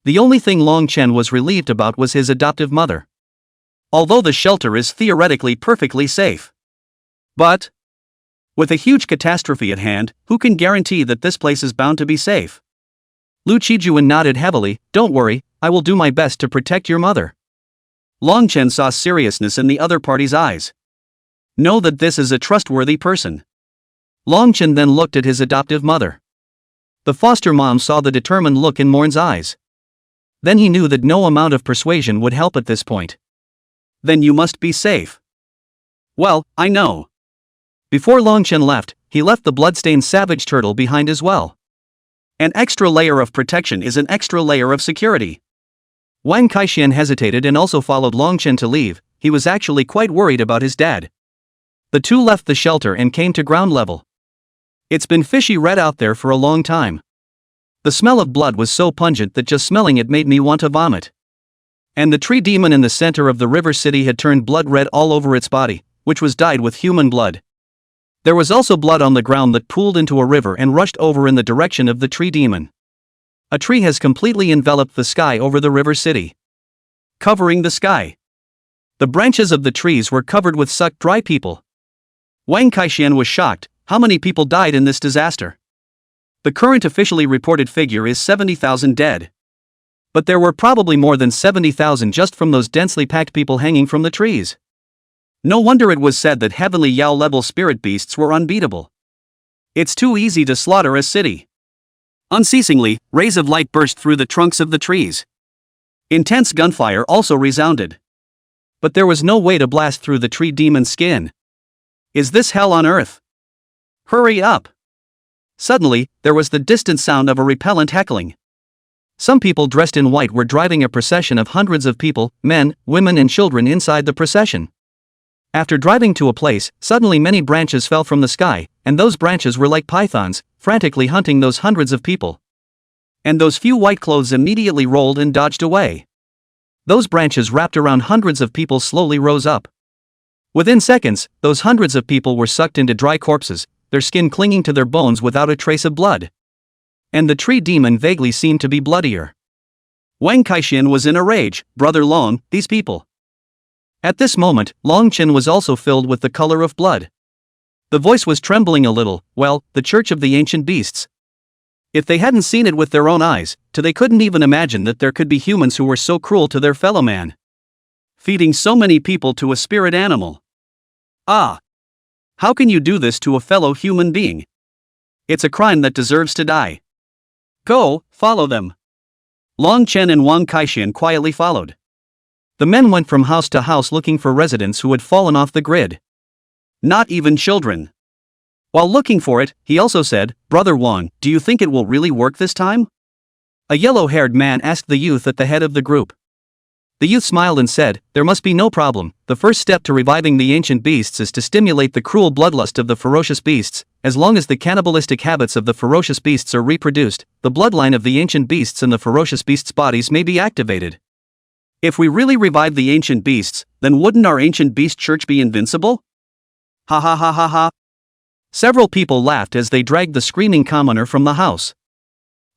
The only thing Long Chen was relieved about was his adoptive mother. Although the shelter is theoretically perfectly safe. But with a huge catastrophe at hand, who can guarantee that this place is bound to be safe? Lu Qijuan nodded heavily. Don't worry, I will do my best to protect your mother. Long Chen saw seriousness in the other party's eyes. Know that this is a trustworthy person. Long Chen then looked at his adoptive mother. The foster mom saw the determined look in Morn's eyes. Then he knew that no amount of persuasion would help at this point. Then you must be safe. Well, I know. Before Long Chen left, he left the bloodstained savage turtle behind as well. An extra layer of protection is an extra layer of security. Wang Kaixian hesitated and also followed Long Chen to leave. He was actually quite worried about his dad. The two left the shelter and came to ground level. It's been fishy red out there for a long time. The smell of blood was so pungent that just smelling it made me want to vomit. And the tree demon in the center of the river city had turned blood red all over its body, which was dyed with human blood. There was also blood on the ground that pooled into a river and rushed over in the direction of the tree demon. A tree has completely enveloped the sky over the river city. Covering the sky. The branches of the trees were covered with sucked dry people. Wang Kaixian was shocked. How many people died in this disaster? The current officially reported figure is 70,000 dead. But there were probably more than 70,000 just from those densely packed people hanging from the trees. No wonder it was said that heavenly Yao-level spirit beasts were unbeatable. It's too easy to slaughter a city. Unceasingly, rays of light burst through the trunks of the trees. Intense gunfire also resounded. But there was no way to blast through the tree demon's skin. Is this hell on earth? Hurry up! Suddenly, there was the distant sound of a repellent heckling. Some people dressed in white were driving a procession of hundreds of people, men, women and children inside the procession. After driving to a place, suddenly many branches fell from the sky, and those branches were like pythons, frantically hunting those hundreds of people. And those few white clothes immediately rolled and dodged away. Those branches wrapped around hundreds of people slowly rose up. Within seconds, those hundreds of people were sucked into dry corpses, their skin clinging to their bones without a trace of blood. And the tree demon vaguely seemed to be bloodier. Wang Kaixin was in a rage. Brother Long, these people. At this moment, Long Qin was also filled with the color of blood. The voice was trembling a little. Well, the Church of the Ancient Beasts. If they hadn't seen it with their own eyes, they couldn't even imagine that there could be humans who were so cruel to their fellow man. Feeding so many people to a spirit animal. Ah! How can you do this to a fellow human being? It's a crime that deserves to die. Go, follow them. Long Chen and Wang Kaixin quietly followed. The men went from house to house looking for residents who had fallen off the grid. Not even children. While looking for it, he also said, Brother Wang, do you think it will really work this time? A yellow-haired man asked the youth at the head of the group. The youth smiled and said, there must be no problem. The first step to reviving the ancient beasts is to stimulate the cruel bloodlust of the ferocious beasts. As long as the cannibalistic habits of the ferocious beasts are reproduced, the bloodline of the ancient beasts and the ferocious beasts' bodies may be activated. If we really revive the ancient beasts, then wouldn't our ancient beast church be invincible? Ha ha ha ha ha. Several people laughed as they dragged the screaming commoner from the house.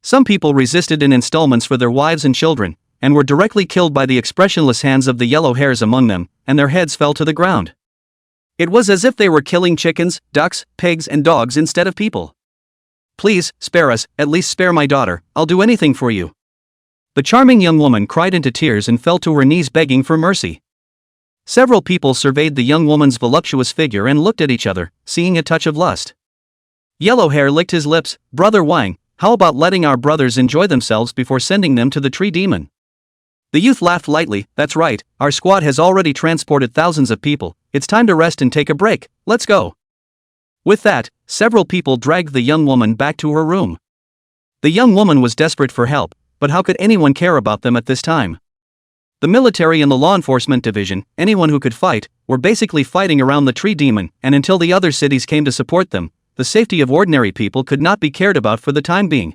Some people resisted in installments for their wives and children, and were directly killed by the expressionless hands of the yellow hairs among them, and their heads fell to the ground. It was as if they were killing chickens, ducks, pigs and dogs instead of people. Please, spare us, at least spare my daughter, I'll do anything for you. The charming young woman cried into tears and fell to her knees begging for mercy. Several people surveyed the young woman's voluptuous figure and looked at each other, seeing a touch of lust. Yellow Hair licked his lips. Brother Wang, how about letting our brothers enjoy themselves before sending them to the tree demon? The youth laughed lightly. That's right, our squad has already transported thousands of people, it's time to rest and take a break, let's go. With that, several people dragged the young woman back to her room. The young woman was desperate for help, but how could anyone care about them at this time? The military and the law enforcement division, anyone who could fight, were basically fighting around the tree demon, and until the other cities came to support them, the safety of ordinary people could not be cared about for the time being.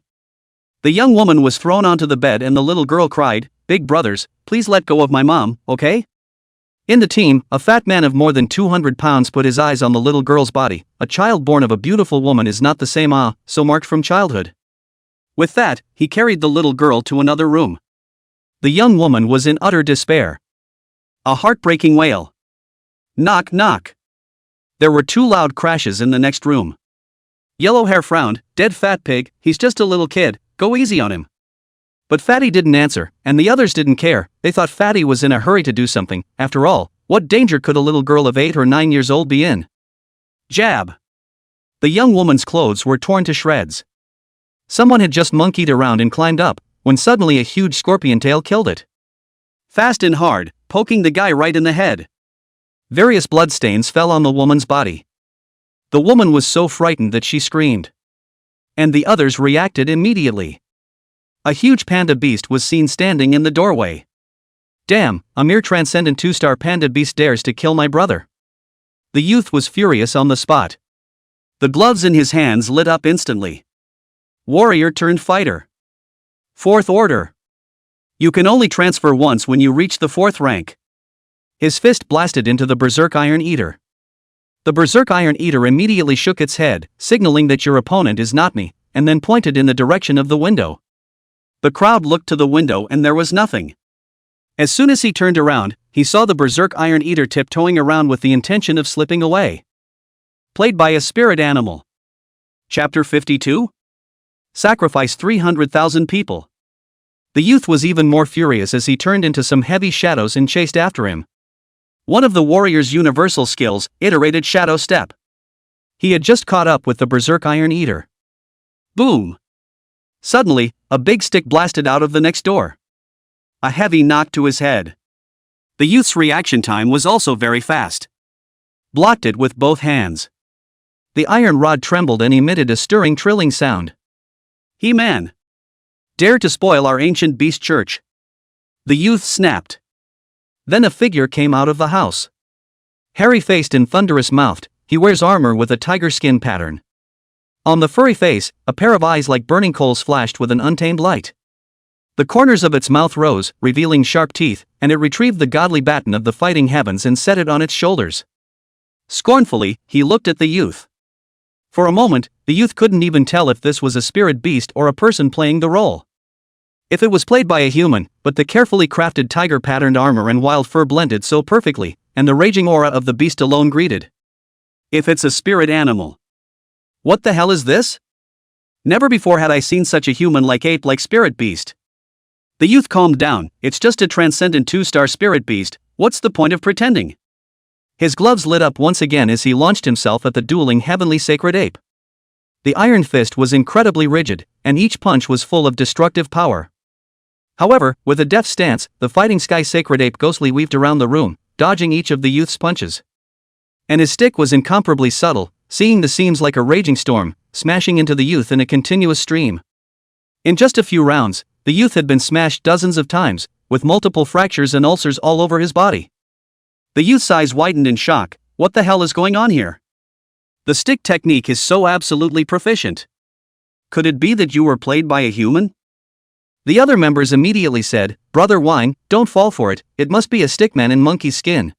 The young woman was thrown onto the bed and the little girl cried, Big brothers, please let go of my mom, okay? In the team, a fat man of more than 200 pounds put his eyes on the little girl's body. A child born of a beautiful woman is not the same so marked from childhood. With that, he carried the little girl to another room. The young woman was in utter despair. A heartbreaking wail. Knock knock. There were two loud crashes in the next room. Yellow Hair frowned. Dead fat pig, he's just a little kid, go easy on him. But Fatty didn't answer, and the others didn't care. They thought Fatty was in a hurry to do something. After all, what danger could a little girl of 8 or 9 years old be in? Jab. The young woman's clothes were torn to shreds. Someone had just monkeyed around and climbed up, when suddenly a huge scorpion tail killed it. Fast and hard, poking the guy right in the head. Various bloodstains fell on the woman's body. The woman was so frightened that she screamed. And the others reacted immediately. A huge panda beast was seen standing in the doorway. Damn, a mere transcendent 2-star panda beast dares to kill my brother. The youth was furious on the spot. The gloves in his hands lit up instantly. Warrior turned fighter. 4th order. You can only transfer once when you reach the 4th rank. His fist blasted into the Berserk Iron Eater. The Berserk Iron Eater immediately shook its head, signaling that your opponent is not me, and then pointed in the direction of the window. The crowd looked to the window and there was nothing. As soon as he turned around, he saw the Berserk Iron Eater tiptoeing around with the intention of slipping away. Played by a spirit animal. Chapter 52? Sacrifice 300,000 people. The youth was even more furious as he turned into some heavy shadows and chased after him. One of the warrior's universal skills, iterated shadow step. He had just caught up with the Berserk Iron Eater. Boom! Suddenly, a big stick blasted out of the next door. A heavy knock to his head. The youth's reaction time was also very fast. Blocked it with both hands. The iron rod trembled and emitted a stirring trilling sound. He-Man! Dare to spoil our ancient beast church. The youth snapped. Then a figure came out of the house. Hairy-faced and thunderous-mouthed, he wears armor with a tiger skin pattern. On the furry face, a pair of eyes like burning coals flashed with an untamed light. The corners of its mouth rose, revealing sharp teeth, and it retrieved the godly baton of the fighting heavens and set it on its shoulders. Scornfully, he looked at the youth. For a moment, the youth couldn't even tell if this was a spirit beast or a person playing the role. If it was played by a human, but the carefully crafted tiger-patterned armor and wild fur blended so perfectly, and the raging aura of the beast alone greeted. If it's a spirit animal. What the hell is this? Never before had I seen such a human-like ape-like spirit beast. The youth calmed down. It's just a transcendent 2-star spirit beast, what's the point of pretending? His gloves lit up once again as he launched himself at the dueling heavenly sacred ape. The iron fist was incredibly rigid, and each punch was full of destructive power. However, with a deft stance, the fighting sky sacred ape ghostly weaved around the room, dodging each of the youth's punches. And his stick was incomparably subtle, seeing the seams like a raging storm, smashing into the youth in a continuous stream. In just a few rounds, the youth had been smashed dozens of times, with multiple fractures and ulcers all over his body. The youth's eyes widened in shock. What the hell is going on here? The stick technique is so absolutely proficient. Could it be that you were played by a human? The other members immediately said, Brother Wine, don't fall for it, it must be a stickman in monkey skin.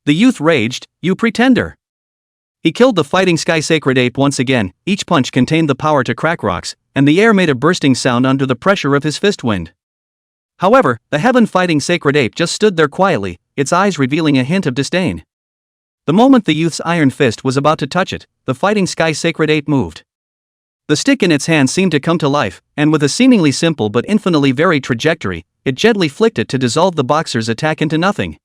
The youth raged, you pretender. He killed the fighting sky sacred ape once again. Each punch contained the power to crack rocks, and the air made a bursting sound under the pressure of his fist wind. However, the heaven-fighting sacred ape just stood there quietly, its eyes revealing a hint of disdain. The moment the youth's iron fist was about to touch it, the fighting sky sacred ape moved. The stick in its hand seemed to come to life, and with a seemingly simple but infinitely varied trajectory, it gently flicked it to dissolve the boxer's attack into nothing.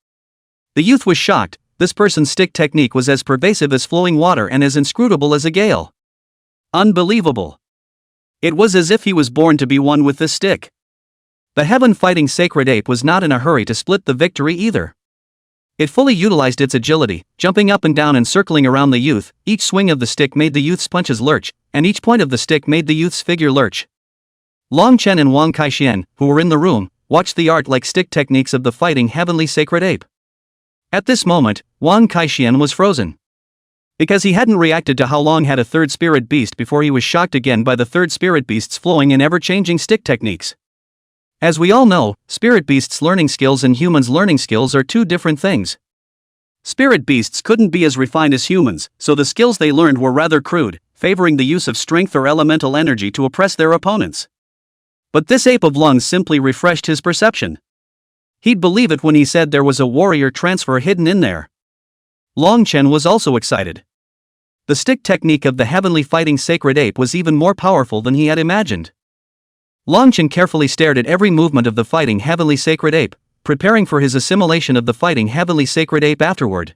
The youth was shocked. This person's stick technique was as pervasive as flowing water and as inscrutable as a gale. Unbelievable. It was as if he was born to be one with this stick. The heaven-fighting sacred ape was not in a hurry to split the victory either. It fully utilized its agility, jumping up and down and circling around the youth. Each swing of the stick made the youth's punches lurch, and each point of the stick made the youth's figure lurch. Long Chen and Wang Kaixian, who were in the room, watched the art-like stick techniques of the fighting heavenly sacred ape. At this moment, Wang Kaixian was frozen. Because he hadn't reacted to how Long had a third spirit beast before he was shocked again by the third spirit beast's flowing and ever-changing stick techniques. As we all know, spirit beasts' learning skills and humans' learning skills are two different things. Spirit beasts couldn't be as refined as humans, so the skills they learned were rather crude, favoring the use of strength or elemental energy to oppress their opponents. But this ape of lungs simply refreshed his perception. He'd believe it when he said there was a warrior transfer hidden in there. Long Chen was also excited. The stick technique of the heavenly fighting sacred ape was even more powerful than he had imagined. Long Chen carefully stared at every movement of the fighting heavenly sacred ape, preparing for his assimilation of the fighting heavenly sacred ape afterward.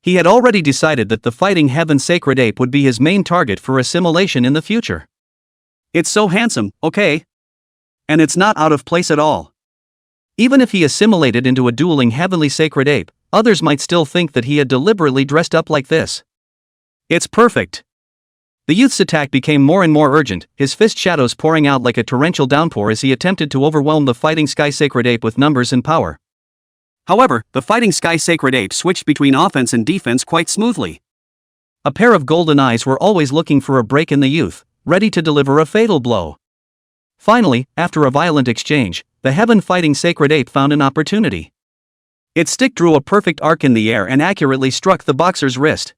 He had already decided that the fighting heaven sacred ape would be his main target for assimilation in the future. It's so handsome, okay? And it's not out of place at all. Even if he assimilated into a dueling heavenly sacred ape, others might still think that he had deliberately dressed up like this. It's perfect. The youth's attack became more and more urgent, his fist shadows pouring out like a torrential downpour as he attempted to overwhelm the fighting sky sacred ape with numbers and power. However, the fighting sky sacred ape switched between offense and defense quite smoothly. A pair of golden eyes were always looking for a break in the youth, ready to deliver a fatal blow. Finally, after a violent exchange, the heaven-fighting sacred ape found an opportunity. Its stick drew a perfect arc in the air and accurately struck the boxer's wrist.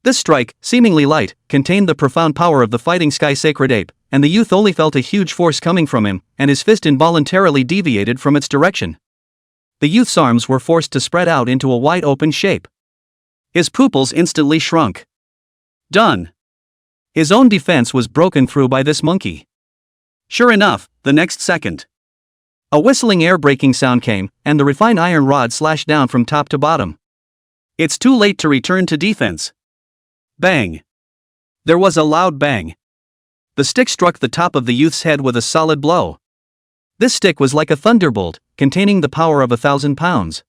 This strike, seemingly light, contained the profound power of the fighting sky sacred ape, and the youth only felt a huge force coming from him, and his fist involuntarily deviated from its direction. The youth's arms were forced to spread out into a wide open shape. His pupils instantly shrunk. Done. His own defense was broken through by this monkey. Sure enough, the next second, a whistling air-breaking sound came, and the refined iron rod slashed down from top to bottom. It's too late to return to defense. Bang! There was a loud bang. The stick struck the top of the youth's head with a solid blow. This stick was like a thunderbolt, containing the power of 1,000 pounds.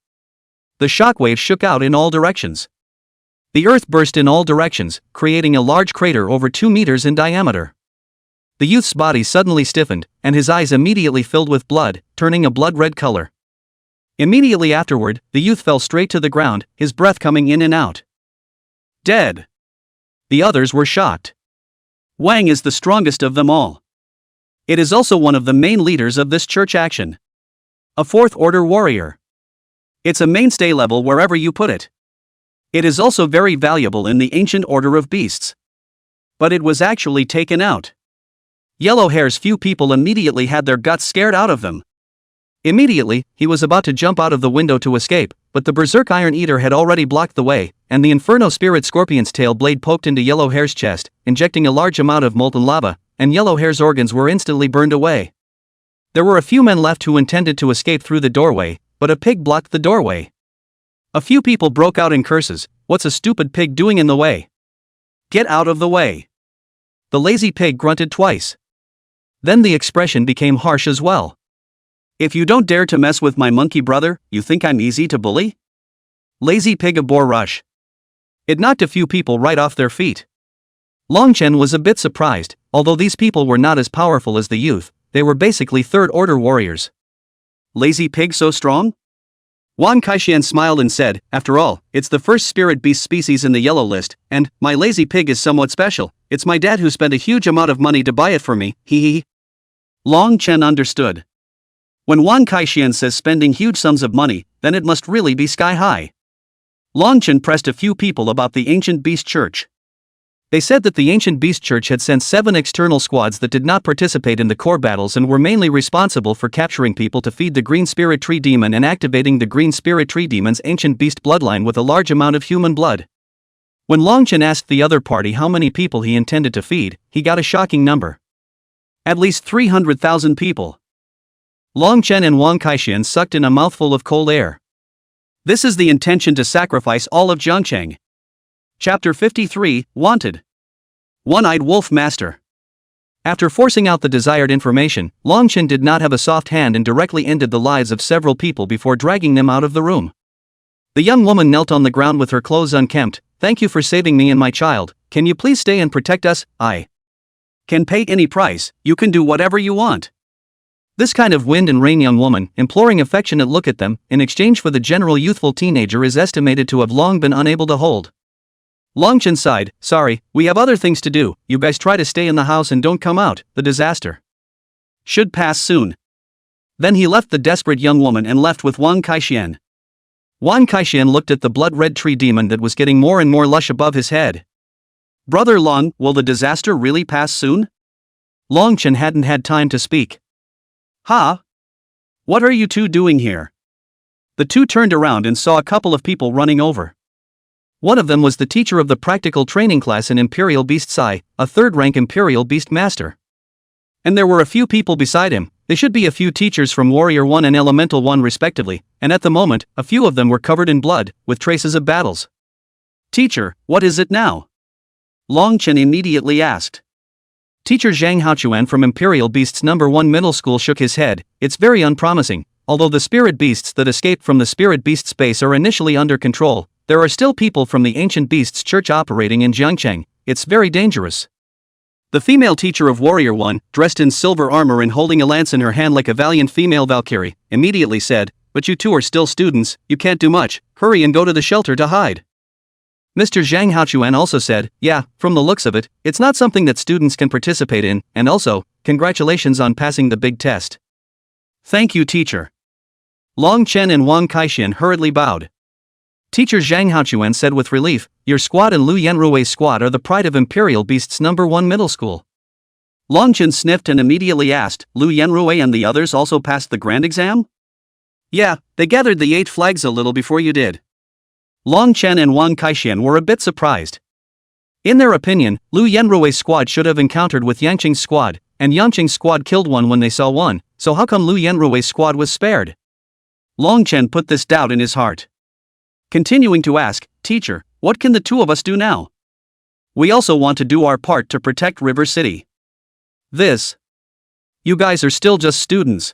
The shockwave shook out in all directions. The earth burst in all directions, creating a large crater over 2 meters in diameter. The youth's body suddenly stiffened, and his eyes immediately filled with blood, turning a blood-red color. Immediately afterward, the youth fell straight to the ground, his breath coming in and out. Dead. The others were shocked. Wang is the strongest of them all. It is also one of the main leaders of this church action. A fourth-order warrior. It's a mainstay level wherever you put it. It is also very valuable in the ancient order of beasts. But it was actually taken out. Yellow Hair's few people immediately had their guts scared out of them. Immediately, he was about to jump out of the window to escape, but the Berserk Iron Eater had already blocked the way, and the Inferno Spirit Scorpion's tail blade poked into Yellow Hair's chest, injecting a large amount of molten lava, and Yellow Hair's organs were instantly burned away. There were a few men left who intended to escape through the doorway, but a pig blocked the doorway. A few people broke out in curses. "What's a stupid pig doing in the way? Get out of the way!" The lazy pig grunted twice. Then the expression became harsh as well. "If you don't dare to mess with my monkey brother, you think I'm easy to bully?" Lazy pig abor rush. It knocked a few people right off their feet. Long Chen was a bit surprised. Although these people were not as powerful as the youth, they were basically third-order warriors. Lazy pig so strong? Wan Kaixian smiled and said, "After all, it's the first spirit beast species in the yellow list, and my lazy pig is somewhat special. It's my dad who spent a huge amount of money to buy it for me, hee hee." Long Chen understood. When Wan Kaixian says spending huge sums of money, then it must really be sky high. Long Chen pressed a few people about the ancient beast church. They said that the ancient beast church had sent 7 external squads that did not participate in the core battles and were mainly responsible for capturing people to feed the green spirit tree demon and activating the green spirit tree demon's ancient beast bloodline with a large amount of human blood. When Long Chen asked the other party how many people he intended to feed, he got a shocking number. At least 300,000 people. Long Chen and Wang Kaixian sucked in a mouthful of cold air. This is the intention to sacrifice all of Jiangcheng. Chapter 53, Wanted. One-Eyed Wolf Master. After forcing out the desired information, Long Chen did not have a soft hand and directly ended the lives of several people before dragging them out of the room. The young woman knelt on the ground with her clothes unkempt. "Thank you for saving me and my child. Can you please stay and protect us? I can pay any price. You can do whatever you want." This kind of wind and rain young woman, imploring affectionate look at them, in exchange for the general youthful teenager is estimated to have long been unable to hold. Long Chen sighed, "Sorry, we have other things to do. You guys try to stay in the house and don't come out. The disaster should pass soon." Then he left the desperate young woman and left with Wang Kaixian. Wang Kaixian looked at the blood-red tree demon that was getting more and more lush above his head. "Brother Long, will the disaster really pass soon?" Long Chen hadn't had time to speak. "Ha? What are you two doing here?" The two turned around and saw a couple of people running over. One of them was the teacher of the practical training class in Imperial Beast Sai, a third-rank Imperial Beast Master. And there were a few people beside him. They should be a few teachers from Warrior 1 and Elemental 1 respectively, and at the moment, a few of them were covered in blood, with traces of battles. "Teacher, what is it now?" Long Chen immediately asked. Teacher Zhang Haochuan from Imperial Beasts No. 1 Middle School shook his head. "It's very unpromising. Although the spirit beasts that escaped from the spirit beast space are initially under control, there are still people from the ancient beasts church operating in Jiangcheng. It's very dangerous." The female teacher of Warrior 1, dressed in silver armor and holding a lance in her hand like a valiant female Valkyrie, immediately said, "But you two are still students, you can't do much. Hurry and go to the shelter to hide." Mr. Zhang Haochuan also said, "Yeah, from the looks of it, it's not something that students can participate in, and also, congratulations on passing the big test." "Thank you, teacher." Long Chen and Wang Kaixian hurriedly bowed. Teacher Zhang Haochuan said with relief, "Your squad and Lu Yanrui's squad are the pride of Imperial Beasts No. 1 Middle School." Long Chen sniffed and immediately asked, "Lu Yanrui and the others also passed the grand exam?" "Yeah, they gathered the 8 flags a little before you did." Long Chen and Wang Kaixian were a bit surprised. In their opinion, Lu Yanrui's squad should have encountered with Yangqing's squad, and Yangqing's squad killed one when they saw one, so how come Lu Yanrui's squad was spared? Long Chen put this doubt in his heart. Continuing to ask, "Teacher, what can the two of us do now? We also want to do our part to protect River City." You guys are still just students."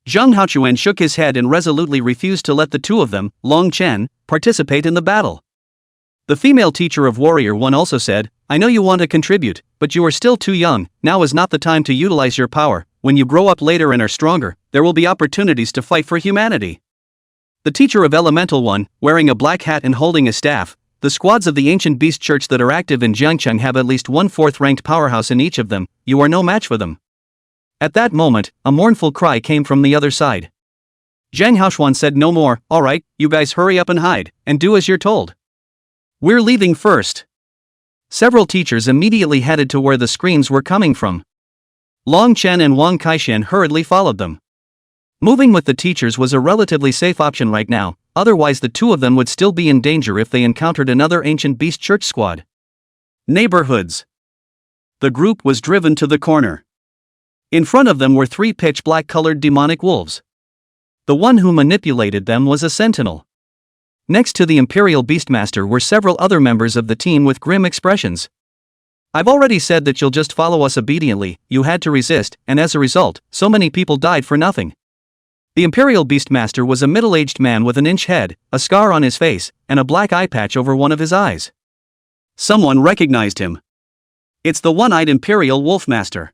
Zhang Haochuan shook his head and resolutely refused to let the two of them, Long Chen, participate in the battle. The female teacher of Warrior 1 also said, "I know you want to contribute, but you are still too young. Now is not the time to utilize your power. When you grow up later and are stronger, there will be opportunities to fight for humanity." The teacher of Elemental 1, wearing a black hat and holding a staff. The squads of the Ancient Beast Church that are active in Jiangcheng have at least one fourth-ranked powerhouse in each of them. You are no match for them. At that moment, a mournful cry came from the other side. Zhang Haoshuan said no more. Alright, you guys hurry up and hide, and do as you're told. We're leaving first. Several teachers immediately headed to where the screams were coming from. Long Chen and Wang Kaishan hurriedly followed them. Moving with the teachers was a relatively safe option right now, otherwise the two of them would still be in danger if they encountered another Ancient Beast Church squad. Neighborhoods. The group was driven to the corner. In front of them were three pitch-black colored demonic wolves. The one who manipulated them was a sentinel. Next to the Imperial Beastmaster were several other members of the team with grim expressions. I've already said that you'll just follow us obediently. You had to resist, and as a result, so many people died for nothing. The Imperial Beastmaster was a middle-aged man with an inch head, a scar on his face, and a black eye patch over one of his eyes. Someone recognized him. It's the one-eyed Imperial Wolfmaster.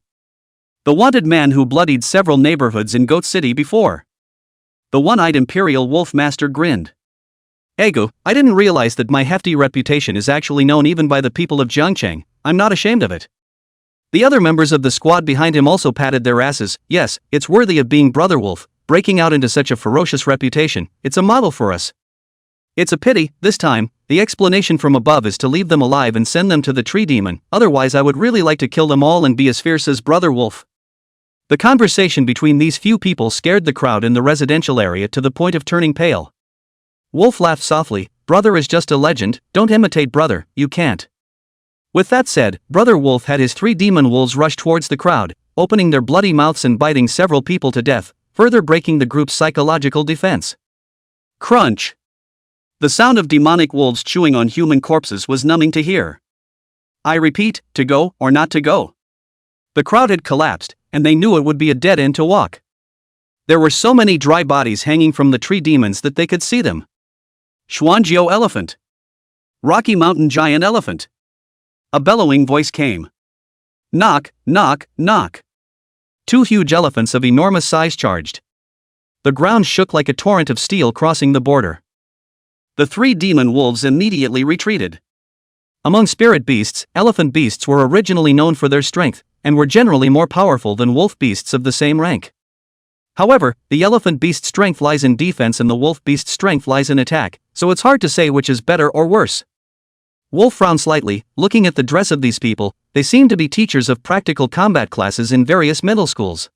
The wanted man who bloodied several neighborhoods in Goat City before. The one-eyed Imperial Wolfmaster grinned. Ego, I didn't realize that my hefty reputation is actually known even by the people of Jiangcheng. I'm not ashamed of it. The other members of the squad behind him also patted their asses. Yes, it's worthy of being Brother Wolf, breaking out into such a ferocious reputation. It's a model for us. It's a pity, this time, the explanation from above is to leave them alive and send them to the tree demon, otherwise I would really like to kill them all and be as fierce as Brother Wolf. The conversation between these few people scared the crowd in the residential area to the point of turning pale. Wolf laughed softly. Brother is just a legend, don't imitate Brother, you can't. With that said, Brother Wolf had his three demon wolves rush towards the crowd, opening their bloody mouths and biting several people to death, further breaking the group's psychological defense. Crunch! The sound of demonic wolves chewing on human corpses was numbing to hear. I repeat, to go or not to go. The crowd had collapsed, and they knew it would be a dead end to walk. There were so many dry bodies hanging from the tree demons that they could see them. Xuanjiao elephant. Rocky Mountain giant elephant. A bellowing voice came. Knock, knock, knock. Two huge elephants of enormous size charged. The ground shook like a torrent of steel crossing the border. The three demon wolves immediately retreated. Among spirit beasts, elephant beasts were originally known for their strength, and were generally more powerful than wolf beasts of the same rank. However, the elephant beast's strength lies in defense and the wolf beast's strength lies in attack, so it's hard to say which is better or worse. Wolf frowned slightly, looking at the dress of these people. They seem to be teachers of practical combat classes in various middle schools.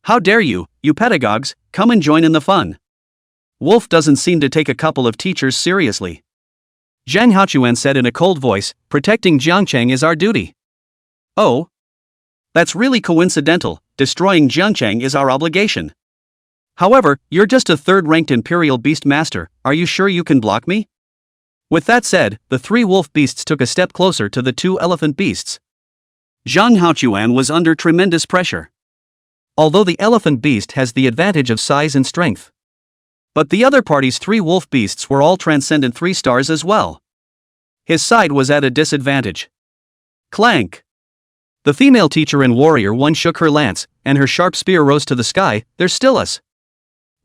How dare you, you pedagogues, come and join in the fun. Wolf doesn't seem to take a couple of teachers seriously. Zhang Haochuan said in a cold voice, protecting Jiangcheng is our duty. Oh? That's really coincidental, destroying Jiangcheng is our obligation. However, you're just a third-ranked Imperial Beast Master, are you sure you can block me? With that said, the three wolf beasts took a step closer to the two elephant beasts. Zhang Haochuan was under tremendous pressure. Although the elephant beast has the advantage of size and strength. But the other party's three wolf beasts were all transcendent 3 stars as well. His side was at a disadvantage. Clank! The female teacher in Warrior 1 shook her lance, and her sharp spear rose to the sky. There's still us.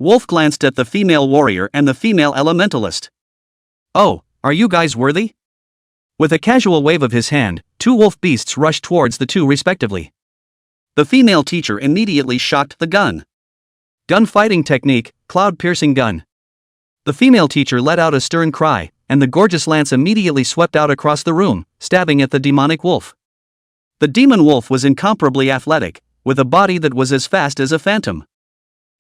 Wolf glanced at the female warrior and the female elementalist. Oh, are you guys worthy? With a casual wave of his hand, 2 wolf beasts rushed towards the two respectively. The female teacher immediately shocked the gun. Gun-fighting technique, cloud-piercing gun. The female teacher let out a stern cry, and the gorgeous lance immediately swept out across the room, stabbing at the demonic wolf. The demon wolf was incomparably athletic, with a body that was as fast as a phantom.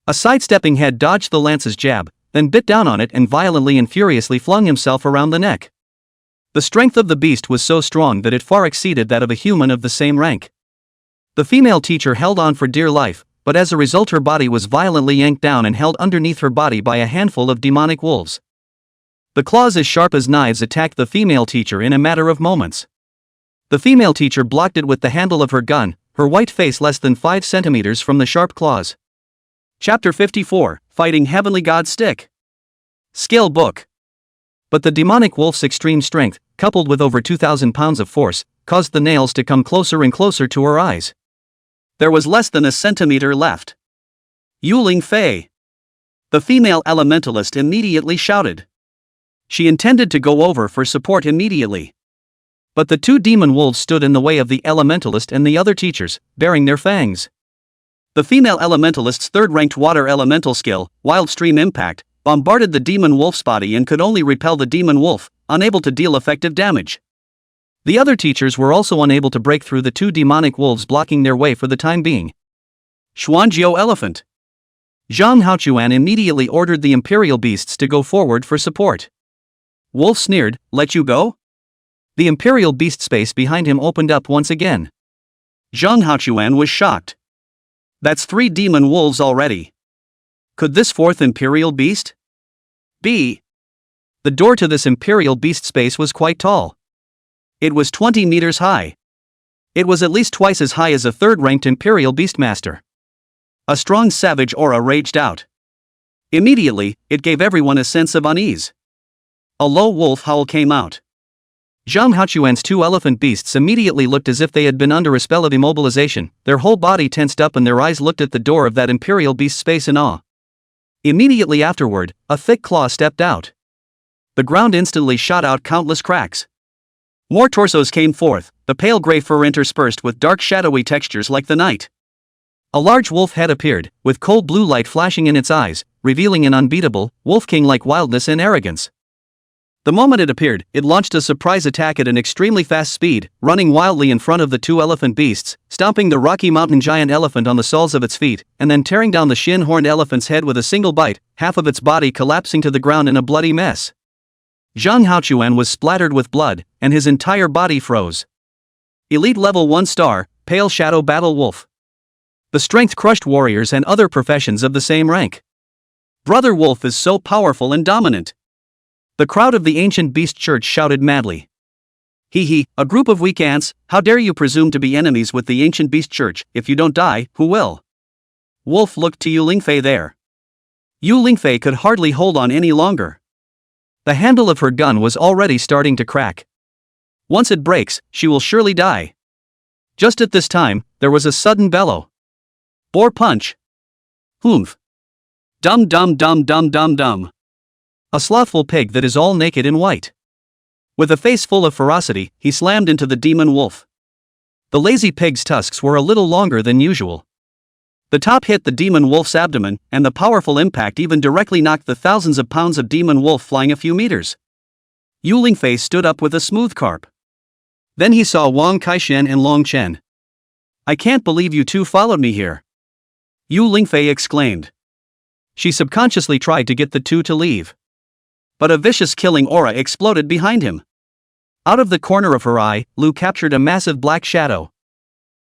A sidestepping head dodged the lance's jab, then bit down on it and violently and furiously flung himself around the neck. The strength of the beast was so strong that it far exceeded that of a human of the same rank. The female teacher held on for dear life, but as a result her body was violently yanked down and held underneath her body by a handful of demonic wolves. The claws as sharp as knives attacked the female teacher in a matter of moments. The female teacher blocked it with the handle of her gun, her white face less than 5 centimeters from the sharp claws. Chapter 54, Fighting Heavenly God's Stick. Skill Book. But the demonic wolf's extreme strength, coupled with over 2,000 pounds of force, caused the nails to come closer and closer to her eyes. There was less than a centimeter left. Yuling Fei. The female elementalist immediately shouted. She intended to go over for support immediately. But the two demon wolves stood in the way of the elementalist and the other teachers, baring their fangs. The female elementalist's third-ranked water elemental skill, Wild Stream Impact, bombarded the demon wolf's body and could only repel the demon wolf, unable to deal effective damage. The other teachers were also unable to break through the two demonic wolves, blocking their way for the time being. Xuanjiao Elephant. Zhang Haochuan immediately ordered the imperial beasts to go forward for support. Wolf sneered, "Let you go?" The imperial beast space behind him opened up once again. Zhang Haochuan was shocked. That's 3 demon wolves already. Could this 4th imperial beast be? The door to this imperial beast space was quite tall. It was 20 meters high. It was at least twice as high as a third-ranked imperial beastmaster. A strong savage aura raged out. Immediately, it gave everyone a sense of unease. A low wolf howl came out. Zhang Haochuan's 2 elephant beasts immediately looked as if they had been under a spell of immobilization, their whole body tensed up and their eyes looked at the door of that imperial beast space in awe. Immediately afterward, a thick claw stepped out. The ground instantly shot out countless cracks. More torsos came forth, the pale gray fur interspersed with dark shadowy textures like the night. A large wolf head appeared, with cold blue light flashing in its eyes, revealing an unbeatable, wolf king-like wildness and arrogance. The moment it appeared, it launched a surprise attack at an extremely fast speed, running wildly in front of the 2 elephant beasts, stomping the Rocky Mountain giant elephant on the soles of its feet, and then tearing down the shin-horned elephant's head with a single bite, half of its body collapsing to the ground in a bloody mess. Zhang Haochuan was splattered with blood, and his entire body froze. Elite Level 1 Star, Pale Shadow Battle Wolf. The strength crushed warriors and other professions of the same rank. Brother Wolf is so powerful and dominant. The crowd of the ancient beast church shouted madly. Hee, a group of weak ants, how dare you presume to be enemies with the ancient beast church? If you don't die, who will? Wolf looked to Yu Lingfei there. Yu Lingfei could hardly hold on any longer. The handle of her gun was already starting to crack. Once it breaks, she will surely die. Just at this time, there was a sudden bellow. Boar punch. Humph. Dum dum dum dum dum dum. A slothful pig that is all naked in white. With a face full of ferocity, he slammed into the demon wolf. The lazy pig's tusks were a little longer than usual. The top hit the demon wolf's abdomen, and the powerful impact even directly knocked the thousands of pounds of demon wolf flying a few meters. Yu Lingfei stood up with a smooth carp. Then he saw Wang Kaishen and Long Chen. I can't believe you two followed me here. Yu Lingfei exclaimed. She subconsciously tried to get the two to leave. But a vicious killing aura exploded behind him. Out of the corner of her eye, Lu captured a massive black shadow.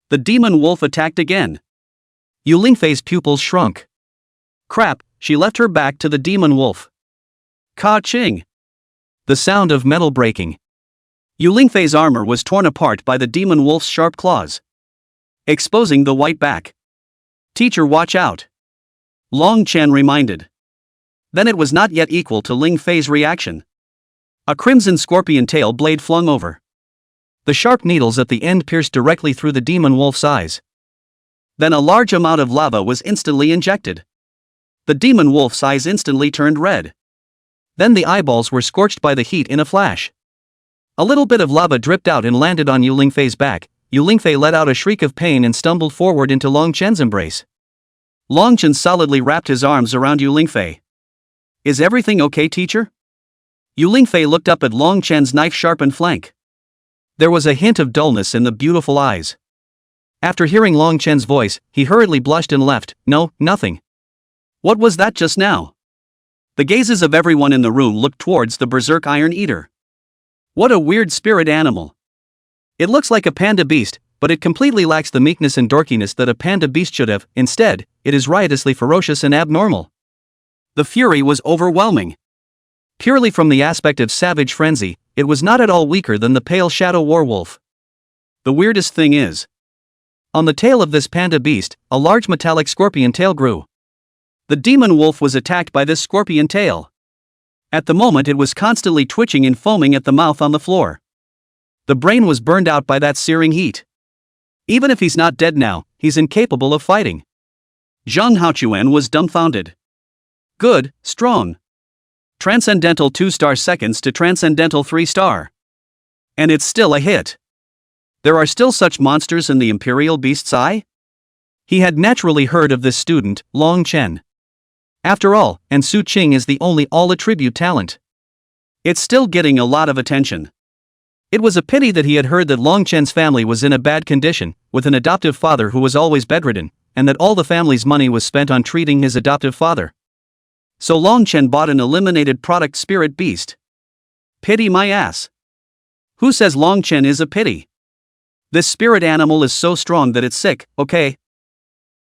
The demon wolf attacked again. Yu Lingfei's pupils shrunk. Crap, she left her back to the demon wolf. Ka-ching! The sound of metal breaking. Yu Lingfei's armor was torn apart by the demon wolf's sharp claws, exposing the white back. Teacher, watch out! Long Chen reminded. Then it was not yet equal to Ling Fei's reaction. A crimson scorpion tail blade flung over. The sharp needles at the end pierced directly through the demon wolf's eyes. Then a large amount of lava was instantly injected. The demon wolf's eyes instantly turned red. Then the eyeballs were scorched by the heat in a flash. A little bit of lava dripped out and landed on Yu Lingfei's back. Yu Lingfei let out a shriek of pain and stumbled forward into Long Chen's embrace. Long Chen solidly wrapped his arms around Yu Lingfei. Is everything okay, teacher? Yu Lingfei looked up at Long Chen's knife-sharpened flank. There was a hint of dullness in the beautiful eyes. After hearing Long Chen's voice, he hurriedly blushed and left. No, nothing. What was that just now? The gazes of everyone in the room looked towards the berserk iron eater. What a weird spirit animal. It looks like a panda beast, but it completely lacks the meekness and dorkiness that a panda beast should have. Instead, it is riotously ferocious and abnormal. The fury was overwhelming. Purely from the aspect of savage frenzy, it was not at all weaker than the pale shadow werewolf. The weirdest thing is, on the tail of this panda beast, a large metallic scorpion tail grew. The demon wolf was attacked by this scorpion tail. At the moment it was constantly twitching and foaming at the mouth on the floor. The brain was burned out by that searing heat. Even if he's not dead now, he's incapable of fighting. Zhang Haochuan was dumbfounded. Good, strong. Transcendental 2-star seconds to Transcendental 3-star. And it's still a hit. There are still such monsters in the Imperial Beast's eye? He had naturally heard of this student, Long Chen. After all, and Su Qing is the only all-attribute talent. It's still getting a lot of attention. It was a pity that he had heard that Long Chen's family was in a bad condition, with an adoptive father who was always bedridden, and that all the family's money was spent on treating his adoptive father. So Long Chen bought an eliminated product spirit beast. Pity my ass. Who says Long Chen is a pity? This spirit animal is so strong that it's sick, okay?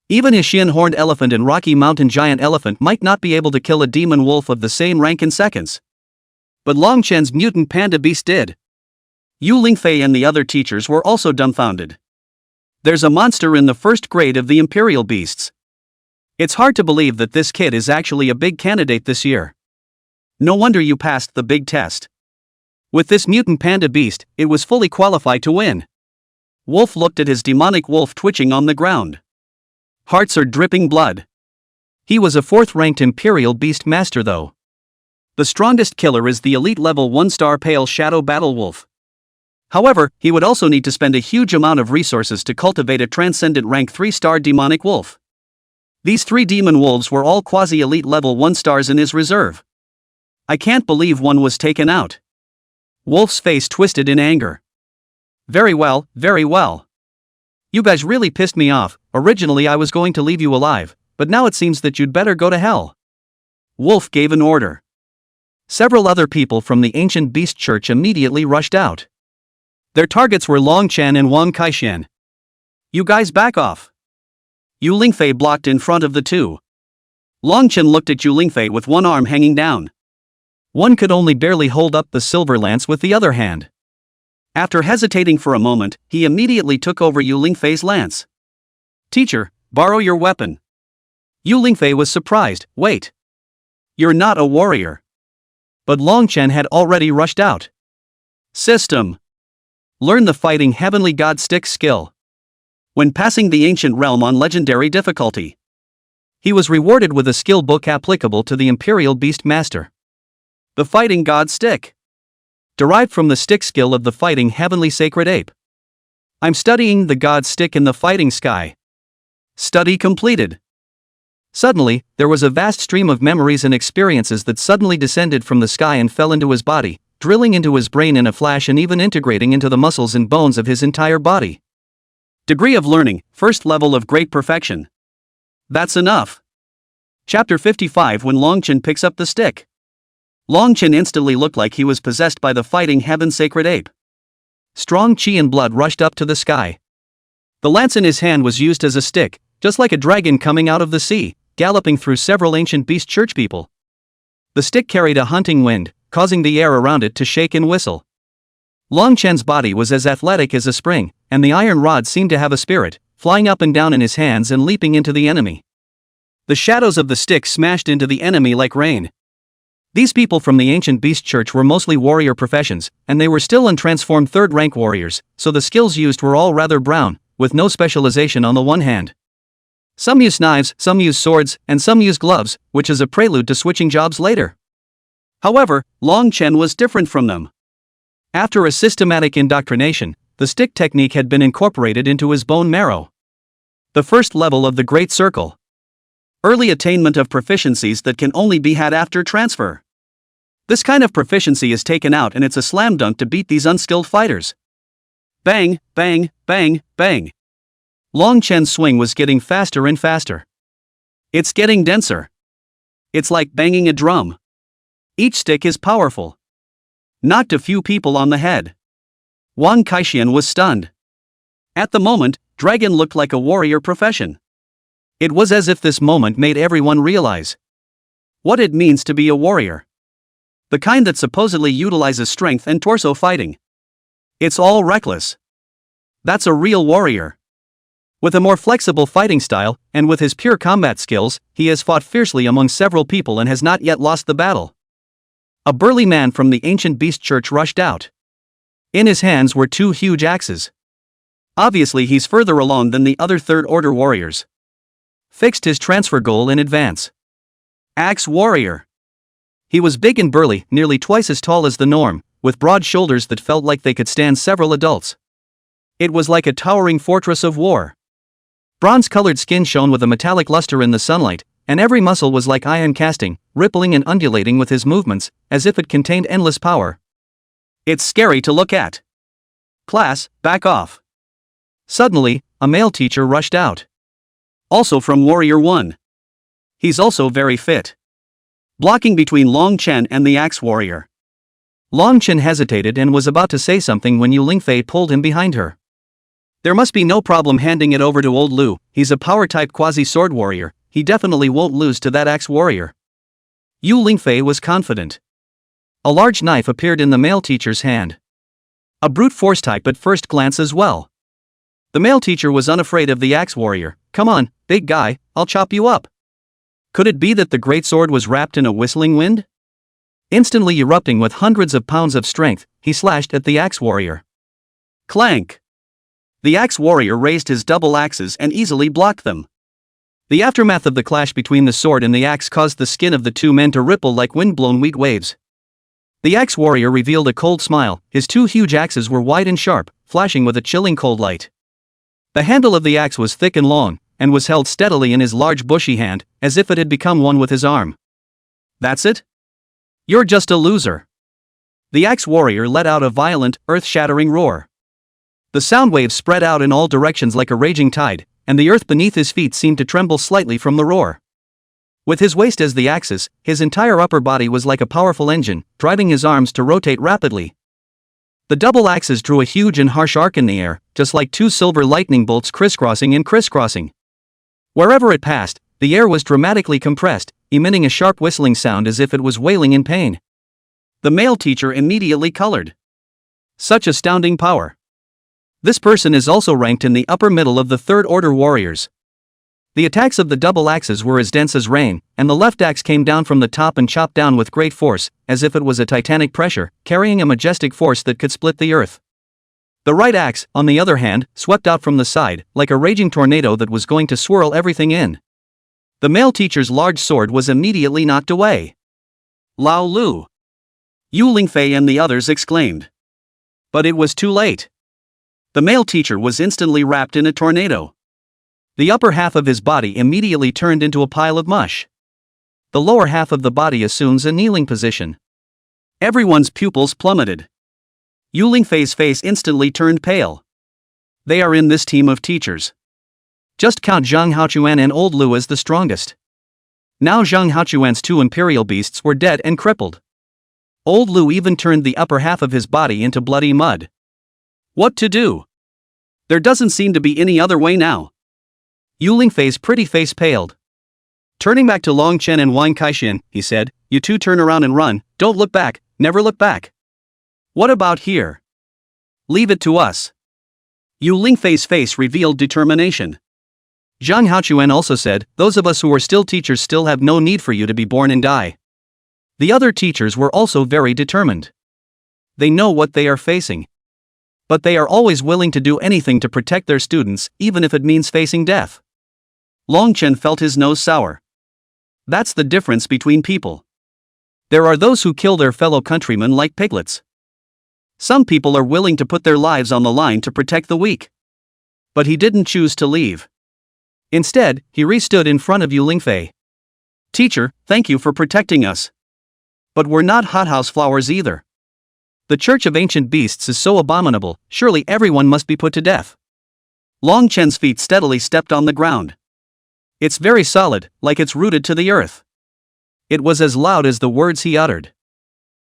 Even a Xian horned elephant and Rocky Mountain giant elephant might not be able to kill a demon wolf of the same rank in seconds. But Long Chen's mutant panda beast did. Yu Lingfei and the other teachers were also dumbfounded. There's a monster in the first grade of the Imperial Beasts. It's hard to believe that this kid is actually a big candidate this year. No wonder you passed the big test. With this mutant panda beast, it was fully qualified to win. Wolf looked at his demonic wolf twitching on the ground. Hearts are dripping blood. He was a 4th-ranked Imperial Beast Master though. The strongest killer is the elite level 1-star Pale Shadow Battle Wolf. However, he would also need to spend a huge amount of resources to cultivate a transcendent rank 3-star demonic wolf. These 3 demon wolves were all quasi-elite level 1-stars in his reserve. I can't believe one was taken out. Wolf's face twisted in anger. Very well, very well. You guys really pissed me off. Originally I was going to leave you alive, but now it seems that you'd better go to hell. Wolf gave an order. Several other people from the ancient beast church immediately rushed out. Their targets were Long Chen and Wang Kaixian. You guys back off. Yu Lingfei blocked in front of the two. Long Chen looked at Yu Lingfei with one arm hanging down. One could only barely hold up the silver lance with the other hand. After hesitating for a moment, he immediately took over Yu Lingfei's lance. Teacher, borrow your weapon. Yu Lingfei was surprised. Wait. You're not a warrior. But Long Chen had already rushed out. System. Learn the fighting heavenly god stick skill. When passing the ancient realm on legendary difficulty, he was rewarded with a skill book applicable to the Imperial Beast Master. The fighting god stick. Derived from the stick skill of the fighting heavenly sacred ape. I'm studying the god stick in the fighting sky. Study completed. Suddenly, there was a vast stream of memories and experiences that suddenly descended from the sky and fell into his body, drilling into his brain in a flash and even integrating into the muscles and bones of his entire body. Degree of learning, first level of great perfection. That's enough. Chapter 55. When Long Chen picks up the stick. Long Chen instantly looked like he was possessed by the fighting heaven sacred ape. Strong chi and blood rushed up to the sky. The lance in his hand was used as a stick, just like a dragon coming out of the sea, galloping through several ancient beast church people. The stick carried a hunting wind, causing the air around it to shake and whistle. Long Chen's body was as athletic as a spring, and the iron rod seemed to have a spirit, flying up and down in his hands and leaping into the enemy. The shadows of the stick smashed into the enemy like rain. These people from the ancient beast church were mostly warrior professions, and they were still untransformed 3rd-rank warriors, so the skills used were all rather brown, with no specialization on the one hand. Some use knives, some use swords, and some use gloves, which is a prelude to switching jobs later. However, Long Chen was different from them. After a systematic indoctrination, the stick technique had been incorporated into his bone marrow. The first level of the Great Circle. Early attainment of proficiencies that can only be had after transfer. This kind of proficiency is taken out and it's a slam dunk to beat these unskilled fighters. Bang, bang, bang, bang. Long Chen's swing was getting faster and faster. It's getting denser. It's like banging a drum. Each stick is powerful. Knocked a few people on the head. Wang Kaixian was stunned. At the moment, dragon looked like a warrior profession. It was as if this moment made everyone realize what it means to be a warrior. The kind that supposedly utilizes strength and torso fighting. It's all reckless. That's a real warrior. With a more flexible fighting style, and with his pure combat skills, he has fought fiercely among several people and has not yet lost the battle. A burly man from the ancient beast church rushed out. In his hands were 2 huge axes. Obviously he's further along than the other 3rd-order warriors. Fixed his transfer goal in advance. Axe Warrior. He was big and burly, nearly twice as tall as the norm, with broad shoulders that felt like they could stand several adults. It was like a towering fortress of war. Bronze-colored skin shone with a metallic luster in the sunlight, and every muscle was like iron casting, rippling and undulating with his movements, as if it contained endless power. It's scary to look at. Class, back off. Suddenly, a male teacher rushed out. Also from Warrior 1. He's also very fit. Blocking between Long Chen and the Axe Warrior. Long Chen hesitated and was about to say something when Yu Lingfei pulled him behind her. There must be no problem handing it over to old Lu, he's a power-type quasi-sword warrior, he definitely won't lose to that Axe Warrior. Yu Lingfei was confident. A large knife appeared in the male teacher's hand. A brute force type at first glance as well. The male teacher was unafraid of the Axe Warrior. Come on, big guy, I'll chop you up. Could it be that the great sword was wrapped in a whistling wind? Instantly erupting with hundreds of pounds of strength, he slashed at the Axe Warrior. Clank! The Axe Warrior raised his double axes and easily blocked them. The aftermath of the clash between the sword and the axe caused the skin of the two men to ripple like wind-blown wheat waves. The Axe Warrior revealed a cold smile, his two huge axes were wide and sharp, flashing with a chilling cold light. The handle of the axe was thick and long, and was held steadily in his large bushy hand, as if it had become one with his arm. That's it? You're just a loser. The Axe Warrior let out a violent, earth-shattering roar. The sound waves spread out in all directions like a raging tide, and the earth beneath his feet seemed to tremble slightly from the roar. With his waist as the axis, his entire upper body was like a powerful engine, driving his arms to rotate rapidly. The double axes drew a huge and harsh arc in the air, just like two silver lightning bolts crisscrossing and crisscrossing. Wherever it passed, the air was dramatically compressed, emitting a sharp whistling sound as if it was wailing in pain. The male teacher immediately colored. Such astounding power. This person is also ranked in the upper middle of the Third Order warriors. The attacks of the double axes were as dense as rain, and the left axe came down from the top and chopped down with great force, as if it was a titanic pressure, carrying a majestic force that could split the earth. The right axe, on the other hand, swept out from the side, like a raging tornado that was going to swirl everything in. The male teacher's large sword was immediately knocked away. Lao Lu! Yu Lingfei and the others exclaimed. But it was too late. The male teacher was instantly wrapped in a tornado. The upper half of his body immediately turned into a pile of mush. The lower half of the body assumes a kneeling position. Everyone's pupils plummeted. Yu Lingfei's face instantly turned pale. They are in this team of teachers. Just count Zhang Haochuan and old Lu as the strongest. Now Zhang Haochuan's two imperial beasts were dead and crippled. Old Lu even turned the upper half of his body into bloody mud. What to do? There doesn't seem to be any other way now. Yu Lingfei's pretty face paled. Turning back to Long Chen and Wang Kaixin, he said, "You two turn around and run, don't look back, never look back." What about here? Leave it to us. Yu Lingfei's face revealed determination. Zhang Haochuan also said, "Those of us who are still teachers still have no need for you to be born and die." The other teachers were also very determined. They know what they are facing. But they are always willing to do anything to protect their students, even if it means facing death. Long Chen felt his nose sour. That's the difference between people. There are those who kill their fellow countrymen like piglets. Some people are willing to put their lives on the line to protect the weak. But he didn't choose to leave. Instead, he re-stood in front of Yu Lingfei. "Teacher, thank you for protecting us. But we're not hothouse flowers either. The Church of Ancient Beasts is so abominable, surely everyone must be put to death." Long Chen's feet steadily stepped on the ground. It's very solid, like it's rooted to the earth. It was as loud as the words he uttered.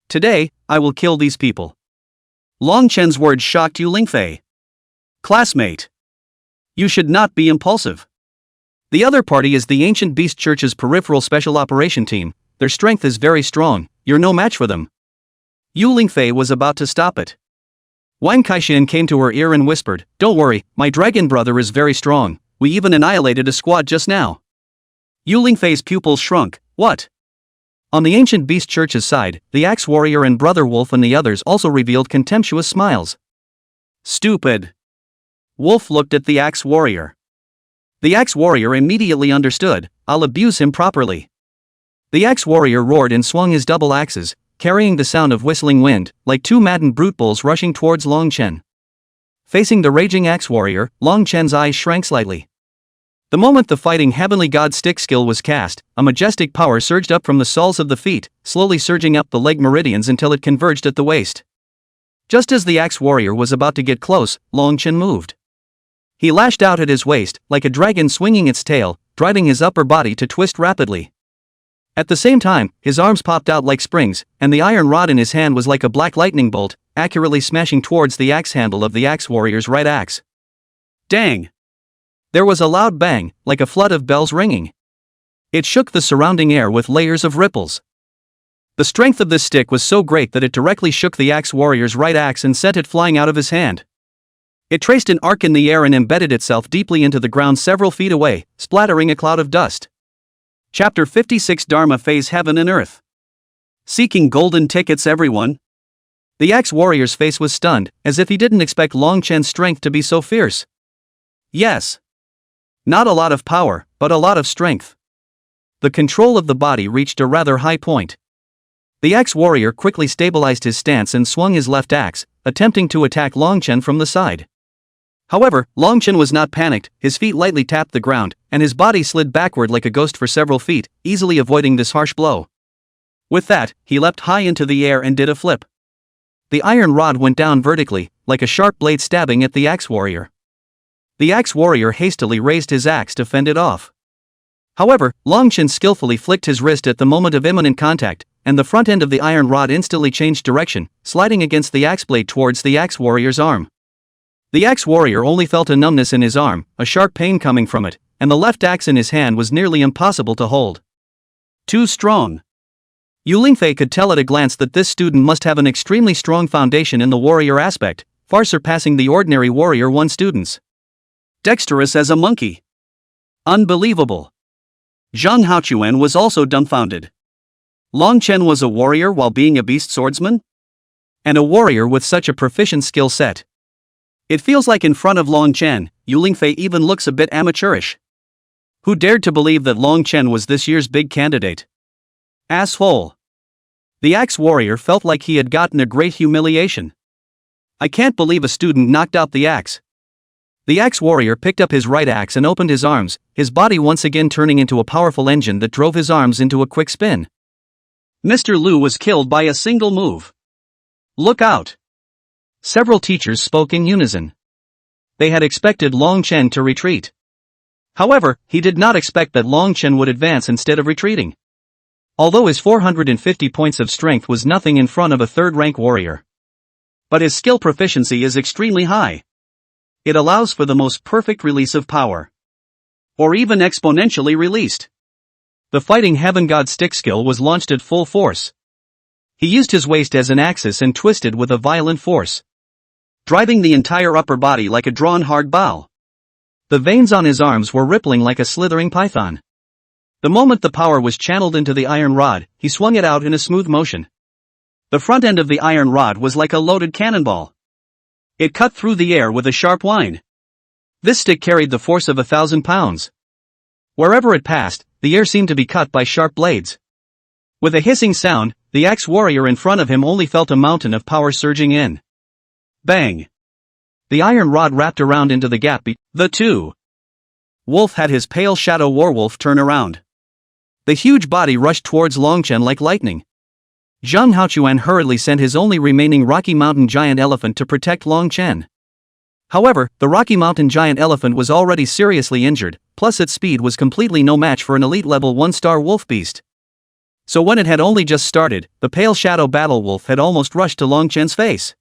"Today, I will kill these people." Long Chen's words shocked Yu Lingfei. "Classmate, you should not be impulsive. The other party is the Ancient Beast Church's peripheral special operation team. Their strength is very strong, you're no match for them." Yu Lingfei was about to stop it. Wang Kaixin came to her ear and whispered, "Don't worry, my dragon brother is very strong. We even annihilated a squad just now." Yu Lingfei's pupils shrunk. What? On the Ancient Beast Church's side, the Axe Warrior and Brother Wolf and the others also revealed contemptuous smiles. Stupid. Wolf looked at the Axe Warrior. The Axe Warrior immediately understood, I'll abuse him properly. The axe-warrior roared and swung his double axes, carrying the sound of whistling wind, like two maddened brute bulls rushing towards Long Chen. Facing the raging axe-warrior, Long Chen's eyes shrank slightly. The moment the fighting heavenly god stick skill was cast, a majestic power surged up from the soles of the feet, slowly surging up the leg meridians until it converged at the waist. Just as the axe-warrior was about to get close, Long Chen moved. He lashed out at his waist, like a dragon swinging its tail, driving his upper body to twist rapidly. At the same time, his arms popped out like springs, and the iron rod in his hand was like a black lightning bolt, accurately smashing towards the axe handle of the axe-warrior's right axe. Dang! There was a loud bang, like a flood of bells ringing. It shook the surrounding air with layers of ripples. The strength of this stick was so great that it directly shook the axe-warrior's right axe and sent it flying out of his hand. It traced an arc in the air and embedded itself deeply into the ground several feet away, splattering a cloud of dust. Chapter 56 Dharma Phase Heaven and Earth. Seeking golden tickets, everyone. The axe-warrior's face was stunned, as if he didn't expect Long Chen's strength to be so fierce. Yes. Not a lot of power, but a lot of strength. The control of the body reached a rather high point. The axe-warrior quickly stabilized his stance and swung his left axe, attempting to attack Long Chen from the side. However, Long Chen was not panicked, his feet lightly tapped the ground, and his body slid backward like a ghost for several feet, easily avoiding this harsh blow. With that, he leapt high into the air and did a flip. The iron rod went down vertically, like a sharp blade stabbing at the axe-warrior. The axe-warrior hastily raised his axe to fend it off. However, Long Chen skillfully flicked his wrist at the moment of imminent contact, and the front end of the iron rod instantly changed direction, sliding against the axe blade towards the axe-warrior's arm. The axe-warrior only felt a numbness in his arm, a sharp pain coming from it, and the left axe in his hand was nearly impossible to hold. Too strong. Yu Lingfei could tell at a glance that this student must have an extremely strong foundation in the warrior aspect, far surpassing the ordinary Warrior 1 students. Dexterous as a monkey. Unbelievable. Zhang Haochuan was also dumbfounded. Long Chen was a warrior while being a beast swordsman? And a warrior with such a proficient skill set. It feels like in front of Long Chen, Yu Lingfei even looks a bit amateurish. Who dared to believe that Long Chen was this year's big candidate? Asshole. The axe-warrior felt like he had gotten a great humiliation. I can't believe a student knocked out the axe. The axe-warrior picked up his right axe and opened his arms, his body once again turning into a powerful engine that drove his arms into a quick spin. Mr. Liu was killed by a single move. Look out! Several teachers spoke in unison. They had expected Long Chen to retreat. However, he did not expect that Long Chen would advance instead of retreating. Although his 450 points of strength was nothing in front of a third-rank warrior. But his skill proficiency is extremely high. It allows for the most perfect release of power. Or even exponentially released. The fighting heaven god stick skill was launched at full force. He used his waist as an axis and twisted with a violent force, driving the entire upper body like a drawn hard bow. The veins on his arms were rippling like a slithering python. The moment the power was channeled into the iron rod, he swung it out in a smooth motion. The front end of the iron rod was like a loaded cannonball. It cut through the air with a sharp whine. This stick carried the force of 1,000 pounds. Wherever it passed, the air seemed to be cut by sharp blades. With a hissing sound, the axe-warrior in front of him only felt a mountain of power surging in. Bang! The iron rod wrapped around into the gap between the two. Wolf had his pale shadow werewolf turn around. The huge body rushed towards Long Chen like lightning. Zhang Haochuan hurriedly sent his only remaining Rocky Mountain giant elephant to protect Long Chen. However, the Rocky Mountain giant elephant was already seriously injured, plus its speed was completely no match for an elite level 1-star wolf beast. So when it had only just started, the pale shadow battle wolf had almost rushed to Long Chen's face.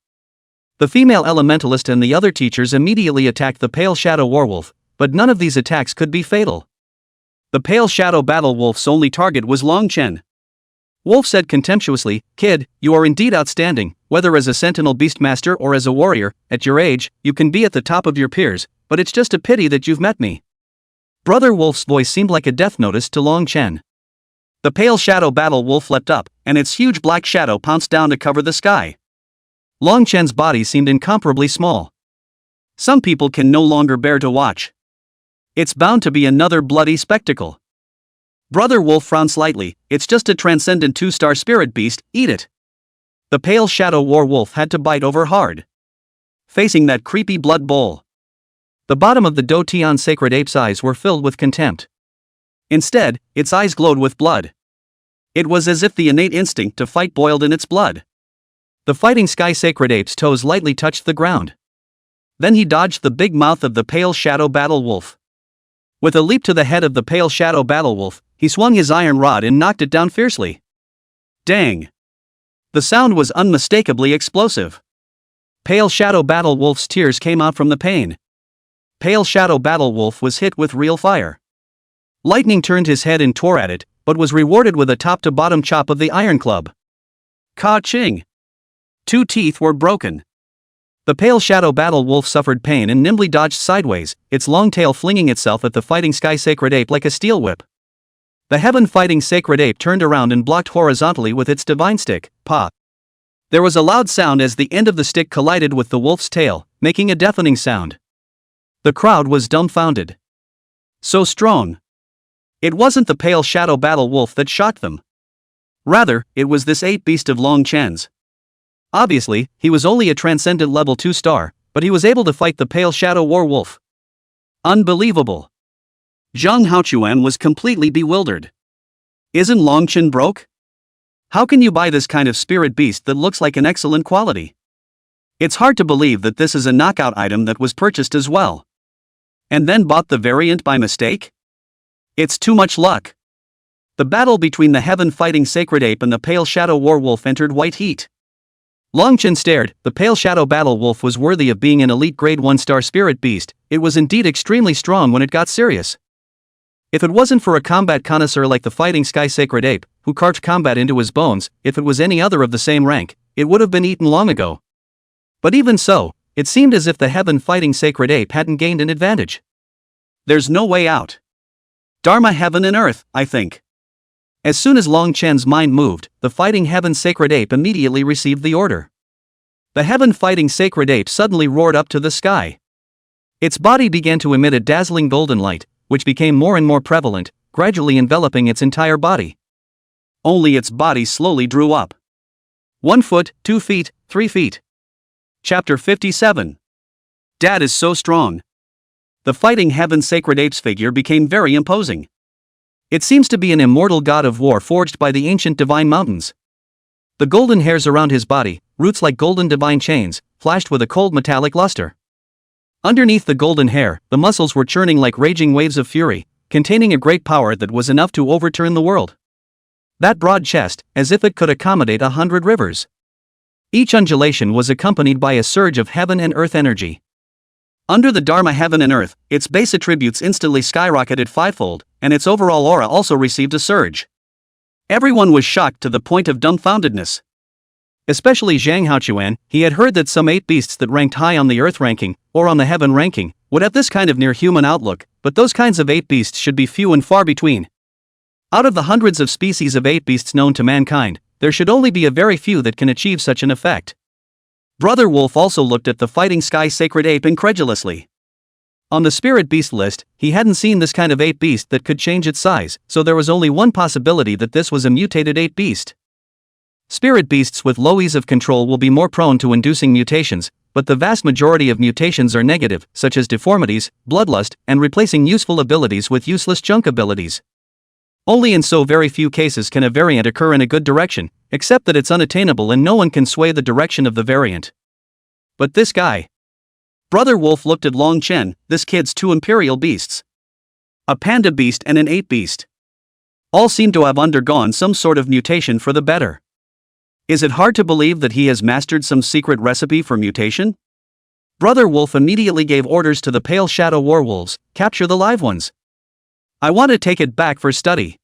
The female elementalist and the other teachers immediately attacked the pale shadow werewolf, but none of these attacks could be fatal. The pale shadow battle wolf's only target was Long Chen. Wolf said contemptuously, "Kid, you are indeed outstanding, whether as a sentinel beastmaster or as a warrior. At your age, you can be at the top of your peers, but it's just a pity that you've met me." Brother Wolf's voice seemed like a death notice to Long Chen. The pale shadow battle wolf leapt up, and its huge black shadow pounced down to cover the sky. Long Chen's body seemed incomparably small. Some people can no longer bear to watch. It's bound to be another bloody spectacle. Brother Wolf frowned slightly. It's just a transcendent 2-star spirit beast, eat it. The pale shadow war wolf had to bite over hard, facing that creepy blood bowl. The bottom of the Dotion sacred ape's eyes were filled with contempt. Instead, its eyes glowed with blood. It was as if the innate instinct to fight boiled in its blood. The fighting sky sacred ape's toes lightly touched the ground. Then he dodged the big mouth of the pale shadow battle wolf. With a leap to the head of the pale shadow battle wolf, he swung his iron rod and knocked it down fiercely. Dang! The sound was unmistakably explosive. Pale shadow battle wolf's tears came out from the pain. Pale shadow battle wolf was hit with real fire. Lightning turned his head and tore at it, but was rewarded with a top-to-bottom chop of the iron club. Ka-ching! 2 teeth were broken. The pale shadow battle wolf suffered pain and nimbly dodged sideways, its long tail flinging itself at the fighting sky sacred ape like a steel whip. The heaven fighting sacred ape turned around and blocked horizontally with its divine stick, Pa. There was a loud sound as the end of the stick collided with the wolf's tail, making a deafening sound. The crowd was dumbfounded. So strong. It wasn't the pale shadow battle wolf that shocked them. Rather, it was this ape beast of Long Chen's. Obviously, he was only a transcendent level 2-star, but he was able to fight the pale shadow war wolf. Unbelievable. Zhang Haochuan was completely bewildered. Isn't Long Chen broke? How can you buy this kind of spirit beast that looks like an excellent quality? It's hard to believe that this is a knockout item that was purchased as well. And then bought the variant by mistake? It's too much luck. The battle between the heaven fighting sacred ape and the pale shadow war wolf entered white heat. Long Chen stared. The pale shadow battle wolf was worthy of being an elite grade 1-star spirit beast. It was indeed extremely strong when it got serious. If it wasn't for a combat connoisseur like the fighting sky sacred ape, who carved combat into his bones, if it was any other of the same rank, it would have been eaten long ago. But even so, it seemed as if the heaven fighting sacred ape hadn't gained an advantage. There's no way out. Dharma heaven and earth, I think. As soon as Long Chen's mind moved, the fighting heaven sacred ape immediately received the order. The heaven fighting sacred ape suddenly roared up to the sky. Its body began to emit a dazzling golden light, which became more and more prevalent, gradually enveloping its entire body. Only its body slowly drew up. 1 foot, 2 feet, 3 feet. Chapter 57. Dad is so strong. The fighting heaven sacred ape's figure became very imposing. It seems to be an immortal god of war forged by the ancient divine mountains. The golden hairs around his body, roots like golden divine chains, flashed with a cold metallic luster. Underneath the golden hair, the muscles were churning like raging waves of fury, containing a great power that was enough to overturn the world. That broad chest, as if it could accommodate 100 rivers. Each undulation was accompanied by a surge of heaven and earth energy. Under the Dharma heaven and earth, its base attributes instantly skyrocketed 5-fold, and its overall aura also received a surge. Everyone was shocked to the point of dumbfoundedness. Especially Zhang Haochuan. He had heard that some ape beasts that ranked high on the earth ranking, or on the heaven ranking, would have this kind of near-human outlook, but those kinds of ape beasts should be few and far between. Out of the hundreds of species of ape beasts known to mankind, there should only be a very few that can achieve such an effect. Brother Wolf also looked at the fighting sky sacred ape incredulously. On the spirit beast list, he hadn't seen this kind of ape beast that could change its size, so there was only one possibility that this was a mutated ape beast. Spirit beasts with low ease of control will be more prone to inducing mutations, but the vast majority of mutations are negative, such as deformities, bloodlust, and replacing useful abilities with useless junk abilities. Only in so very few cases can a variant occur in a good direction, except that it's unattainable and no one can sway the direction of the variant. But this guy. Brother Wolf looked at Long Chen. This kid's 2 imperial beasts. A panda beast and an ape beast. All seem to have undergone some sort of mutation for the better. Is it hard to believe that he has mastered some secret recipe for mutation? Brother Wolf immediately gave orders to the pale shadow warwolves, capture the live ones. I want to take it back for study.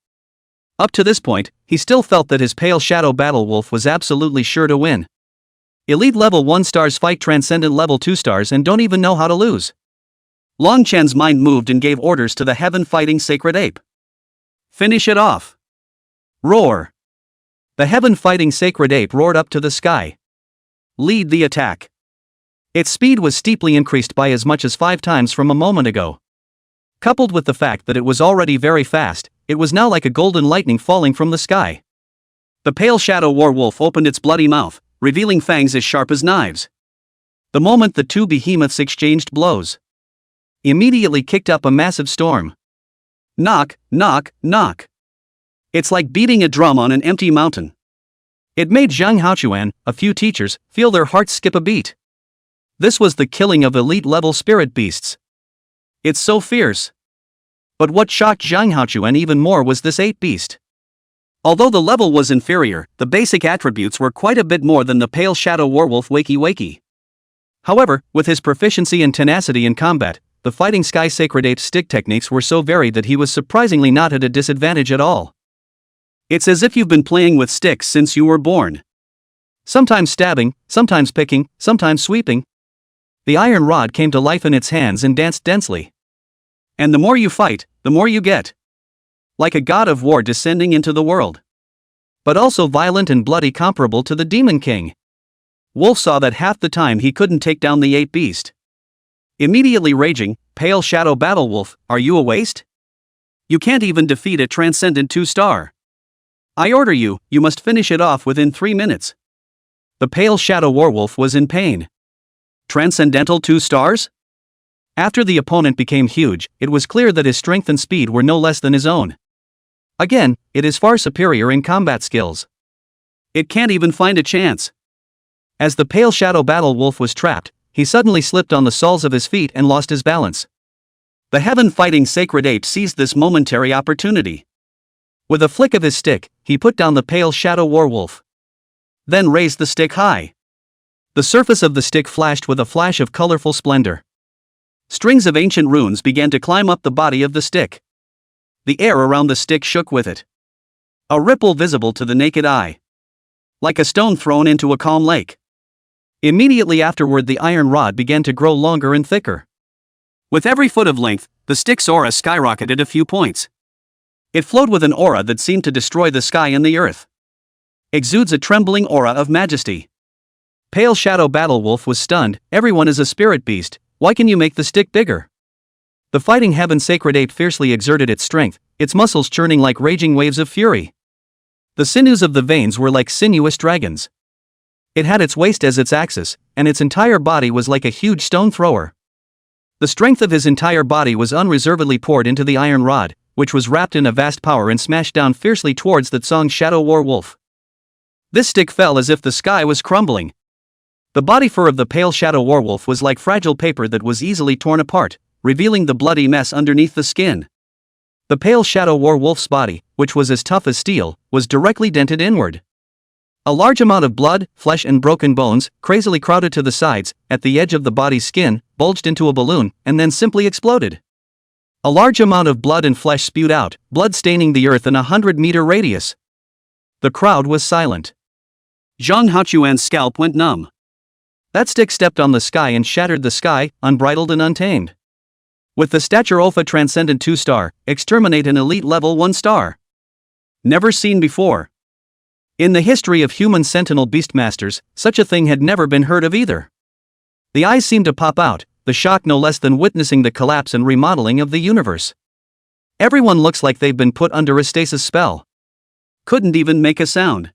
Up to this point, he still felt that his pale shadow battle wolf was absolutely sure to win. Elite level 1 stars fight transcendent level 2 stars and don't even know how to lose. Long Chen's mind moved and gave orders to the heaven fighting sacred ape. Finish it off. Roar. The heaven fighting sacred ape roared up to the sky. Lead the attack. Its speed was steeply increased by as much as 5 times from a moment ago. Coupled with the fact that it was already very fast, it was now like a golden lightning falling from the sky. The pale shadow werewolf opened its bloody mouth, revealing fangs as sharp as knives. The moment the two behemoths exchanged blows, immediately kicked up a massive storm. Knock, knock, knock. It's like beating a drum on an empty mountain. It made Zhang Haochuan, a few teachers, feel their hearts skip a beat. This was the killing of elite-level spirit beasts. It's so fierce. But what shocked Zhang Haochuan even more was this ape beast. Although the level was inferior, the basic attributes were quite a bit more than the pale shadow werewolf Wakey Wakey. However, with his proficiency and tenacity in combat, the fighting sky sacred ape's stick techniques were so varied that he was surprisingly not at a disadvantage at all. It's as if you've been playing with sticks since you were born. Sometimes stabbing, sometimes picking, sometimes sweeping. The iron rod came to life in its hands and danced densely. And the more you fight, the more you get. Like a god of war descending into the world. But also violent and bloody, comparable to the Demon King. Wolf saw that half the time he couldn't take down the ape beast. Immediately raging, Pale Shadow Battle Wolf, are you a waste? You can't even defeat a transcendent 2-star. I order you, you must finish it off within 3 minutes. The Pale Shadow Werewolf was in pain. Transcendental 2 stars? After the opponent became huge, it was clear that his strength and speed were no less than his own. Again, it is far superior in combat skills. It can't even find a chance. As the Pale Shadow Battle Wolf was trapped, he suddenly slipped on the soles of his feet and lost his balance. The heaven-fighting sacred ape seized this momentary opportunity. With a flick of his stick, he put down the Pale Shadow Werewolf. Then raised the stick high. The surface of the stick flashed with a flash of colorful splendor. Strings of ancient runes began to climb up the body of the stick. The air around the stick shook with it. A ripple visible to the naked eye. Like a stone thrown into a calm lake. Immediately afterward, the iron rod began to grow longer and thicker. With every foot of length, the stick's aura skyrocketed a few points. It flowed with an aura that seemed to destroy the sky and the earth. Exudes a trembling aura of majesty. Pale Shadow Battle Wolf was stunned. Everyone is a spirit beast, why can you make the stick bigger? The fighting heaven sacred ape fiercely exerted its strength, its muscles churning like raging waves of fury. The sinews of the veins were like sinuous dragons. It had its waist as its axis, and its entire body was like a huge stone thrower. The strength of his entire body was unreservedly poured into the iron rod, which was wrapped in a vast power and smashed down fiercely towards the Tsong Shadow Werewolf. This stick fell as if the sky was crumbling. The body fur of the Pale Shadow Werewolf was like fragile paper that was easily torn apart, revealing the bloody mess underneath the skin. The Pale Shadow Werewolf's body, which was as tough as steel, was directly dented inward. A large amount of blood, flesh and broken bones, crazily crowded to the sides, at the edge of the body's skin, bulged into a balloon, and then simply exploded. A large amount of blood and flesh spewed out, blood staining the earth in a 100-meter radius. The crowd was silent. Zhang Haochuan's scalp went numb. That stick stepped on the sky and shattered the sky, unbridled and untamed. With the stature Alpha Transcendent 2-star, exterminate an elite level 1-star. Never seen before. In the history of human sentinel beastmasters, such a thing had never been heard of either. The eyes seemed to pop out, the shock no less than witnessing the collapse and remodeling of the universe. Everyone looks like they've been put under a stasis spell. Couldn't even make a sound.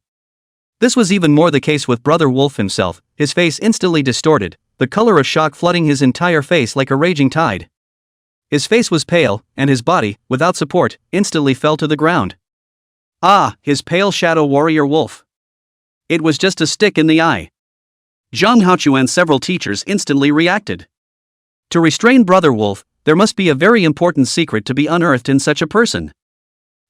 This was even more the case with Brother Wolf himself, his face instantly distorted, the color of shock flooding his entire face like a raging tide. His face was pale, and his body, without support, instantly fell to the ground. Ah, his Pale Shadow Warrior Wolf. It was just a stick in the eye. Zhang Haochuan and several teachers instantly reacted. To restrain Brother Wolf, there must be a very important secret to be unearthed in such a person.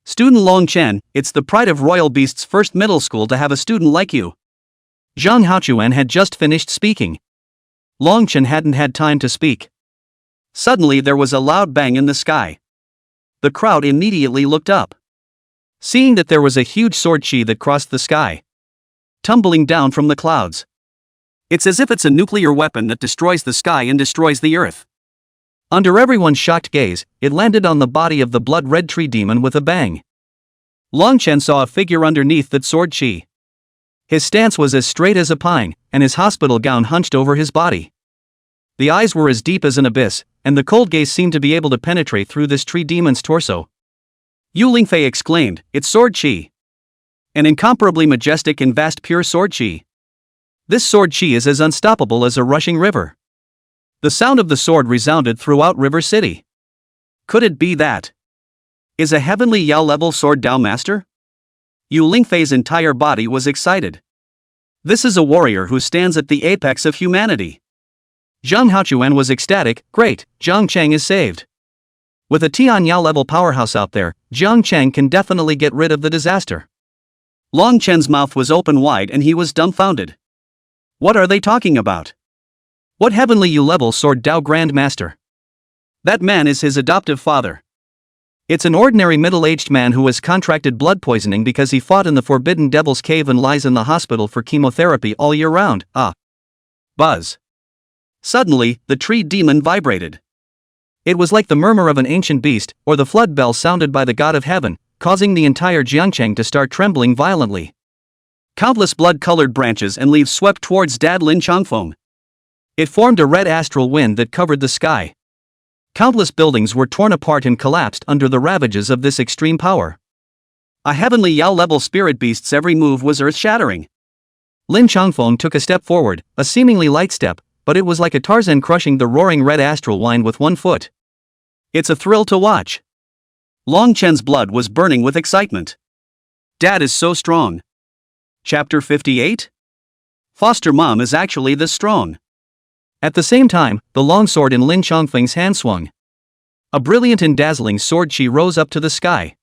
Student Long Chen, it's the pride of Royal Beast's first middle school to have a student like you. Zhang Haochuan had just finished speaking. Long Chen hadn't had time to speak. Suddenly there was a loud bang in the sky. The crowd immediately looked up. Seeing that there was a huge sword chi that crossed the sky. Tumbling down from the clouds. It's as if it's a nuclear weapon that destroys the sky and destroys the earth. Under everyone's shocked gaze, it landed on the body of the blood-red tree demon with a bang. Long Chen saw a figure underneath that sword chi. His stance was as straight as a pine, and his hospital gown hunched over his body. The eyes were as deep as an abyss, and the cold gaze seemed to be able to penetrate through this tree demon's torso. Yu Lingfei exclaimed, "It's sword qi. An incomparably majestic and vast pure sword qi. This sword qi is as unstoppable as a rushing river." The sound of the sword resounded throughout River City. Could it be that is a heavenly Yao-level sword Dao master? Yu Lingfei's entire body was excited. This is a warrior who stands at the apex of humanity. Zhang Haochuan was ecstatic. "Great, Jiang Cheng is saved. With a Tian Yao-level powerhouse out there, Jiang Cheng can definitely get rid of the disaster." Long Chen's mouth was open wide and he was dumbfounded. What are they talking about? What heavenly Yu-level sword Dao Grand Master? That man is his adoptive father. It's an ordinary middle-aged man who has contracted blood poisoning because he fought in the Forbidden Devil's Cave and lies in the hospital for chemotherapy all year round. Buzz. Suddenly, the tree demon vibrated. It was like the murmur of an ancient beast, or the flood bell sounded by the god of heaven, causing the entire Jiangcheng to start trembling violently. Countless blood-colored branches and leaves swept towards Dad Lin Changfeng. It formed a red astral wind that covered the sky. Countless buildings were torn apart and collapsed under the ravages of this extreme power. A heavenly Yao-level spirit beast's every move was earth-shattering. Lin Changfeng took a step forward, a seemingly light step, but it was like a Tarzan crushing the roaring red astral wind with one foot. It's a thrill to watch. Long Chen's blood was burning with excitement. Dad is so strong. Chapter 58? Foster mom is actually this strong. At the same time, the long sword in Lin Changfeng's hand swung. A brilliant and dazzling sword qi rose up to the sky.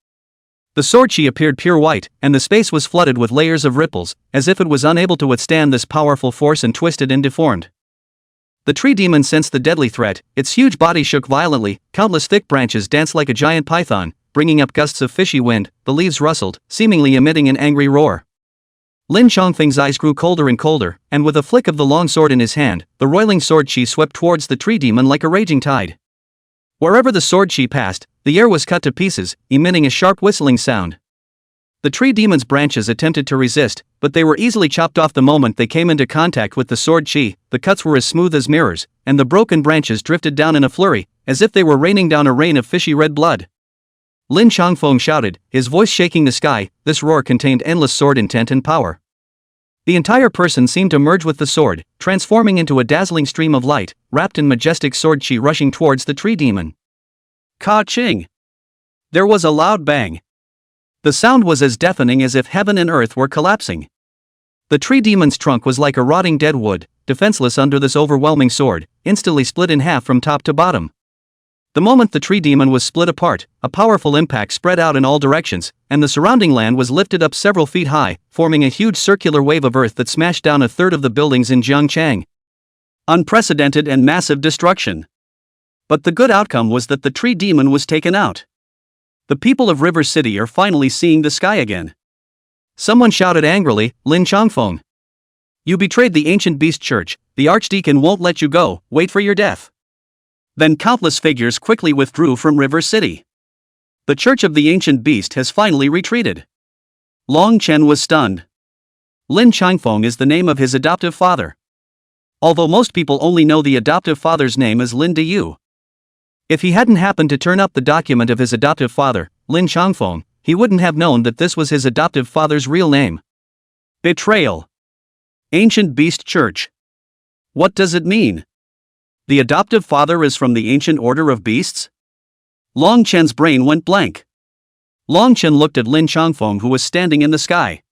The sword qi appeared pure white, and the space was flooded with layers of ripples, as if it was unable to withstand this powerful force and twisted and deformed. The tree demon sensed the deadly threat. Its huge body shook violently, countless thick branches danced like a giant python, bringing up gusts of fishy wind. The leaves rustled, seemingly emitting an angry roar. Lin Changfeng's eyes grew colder and colder, and with a flick of the long sword in his hand, the roiling sword qi swept towards the tree demon like a raging tide. Wherever the sword qi passed, the air was cut to pieces, emitting a sharp whistling sound. The tree demon's branches attempted to resist, but they were easily chopped off the moment they came into contact with the sword qi. The cuts were as smooth as mirrors, and the broken branches drifted down in a flurry, as if they were raining down a rain of fishy red blood. Lin Changfeng shouted, his voice shaking the sky. This roar contained endless sword intent and power. The entire person seemed to merge with the sword, transforming into a dazzling stream of light, wrapped in majestic sword qi rushing towards the tree demon. Ka-ching! There was a loud bang. The sound was as deafening as if heaven and earth were collapsing. The tree demon's trunk was like a rotting dead wood, defenseless under this overwhelming sword, instantly split in half from top to bottom. The moment the tree demon was split apart, a powerful impact spread out in all directions, and the surrounding land was lifted up several feet high, forming a huge circular wave of earth that smashed down a third of the buildings in Jiangcheng. Unprecedented and massive destruction. But the good outcome was that the tree demon was taken out. The people of River City are finally seeing the sky again. Someone shouted angrily, Lin Changfeng. You betrayed the ancient beast church, the archdeacon won't let you go, wait for your death. Then countless figures quickly withdrew from River City. The church of the ancient beast has finally retreated. Long Chen was stunned. Lin Changfeng is the name of his adoptive father. Although most people only know the adoptive father's name as Lin Diyu. If he hadn't happened to turn up the document of his adoptive father, Lin Changfeng, he wouldn't have known that this was his adoptive father's real name. Betrayal. Ancient Beast Church. What does it mean? The adoptive father is from the ancient order of beasts? Long Chen's brain went blank. Long Chen looked at Lin Changfeng, who was standing in the sky.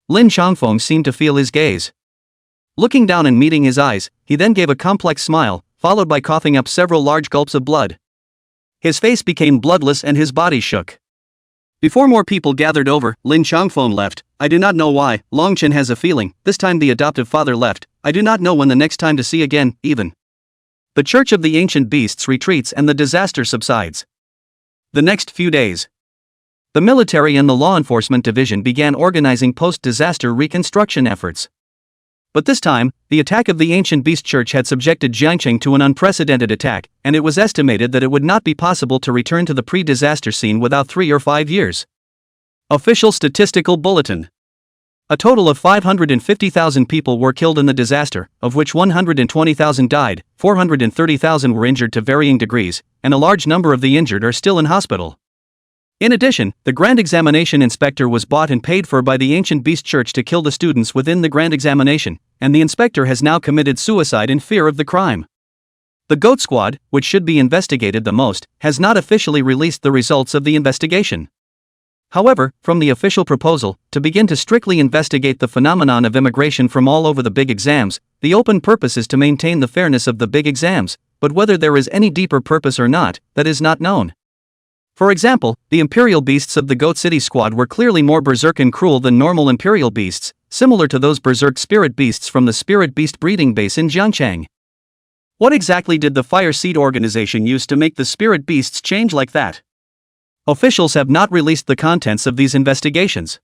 Lin Changfeng seemed to feel his gaze. Looking down and meeting his eyes, he then gave a complex smile, followed by coughing up several large gulps of blood. His face became bloodless and his body shook. Before more people gathered over, Lin Changfeng left. I do not know why. Long Chen has a feeling, this time the adoptive father left. I do not know when the next time to see again, even. The Church of the Ancient Beasts retreats and the disaster subsides. The next few days, the military and the law enforcement division began organizing post-disaster reconstruction efforts. But this time, the attack of the Ancient Beast Church had subjected Jiangcheng to an unprecedented attack, and it was estimated that it would not be possible to return to the pre-disaster scene without 3 or 5 years. Official Statistical Bulletin. A total of 550,000 people were killed in the disaster, of which 120,000 died, 430,000 were injured to varying degrees, and a large number of the injured are still in hospital. In addition, the Grand Examination Inspector was bought and paid for by the Ancient Beast Church to kill the students within the Grand Examination, and the inspector has now committed suicide in fear of the crime. The Goat Squad, which should be investigated the most, has not officially released the results of the investigation. However, from the official proposal, to begin to strictly investigate the phenomenon of immigration from all over the big exams, the open purpose is to maintain the fairness of the big exams, but whether there is any deeper purpose or not, that is not known. For example, the Imperial Beasts of the Goat City Squad were clearly more berserk and cruel than normal Imperial Beasts, similar to those berserk Spirit Beasts from the Spirit Beast breeding base in Jiangchang. What exactly did the Fire Seed organization use to make the Spirit Beasts change like that? Officials have not released the contents of these investigations.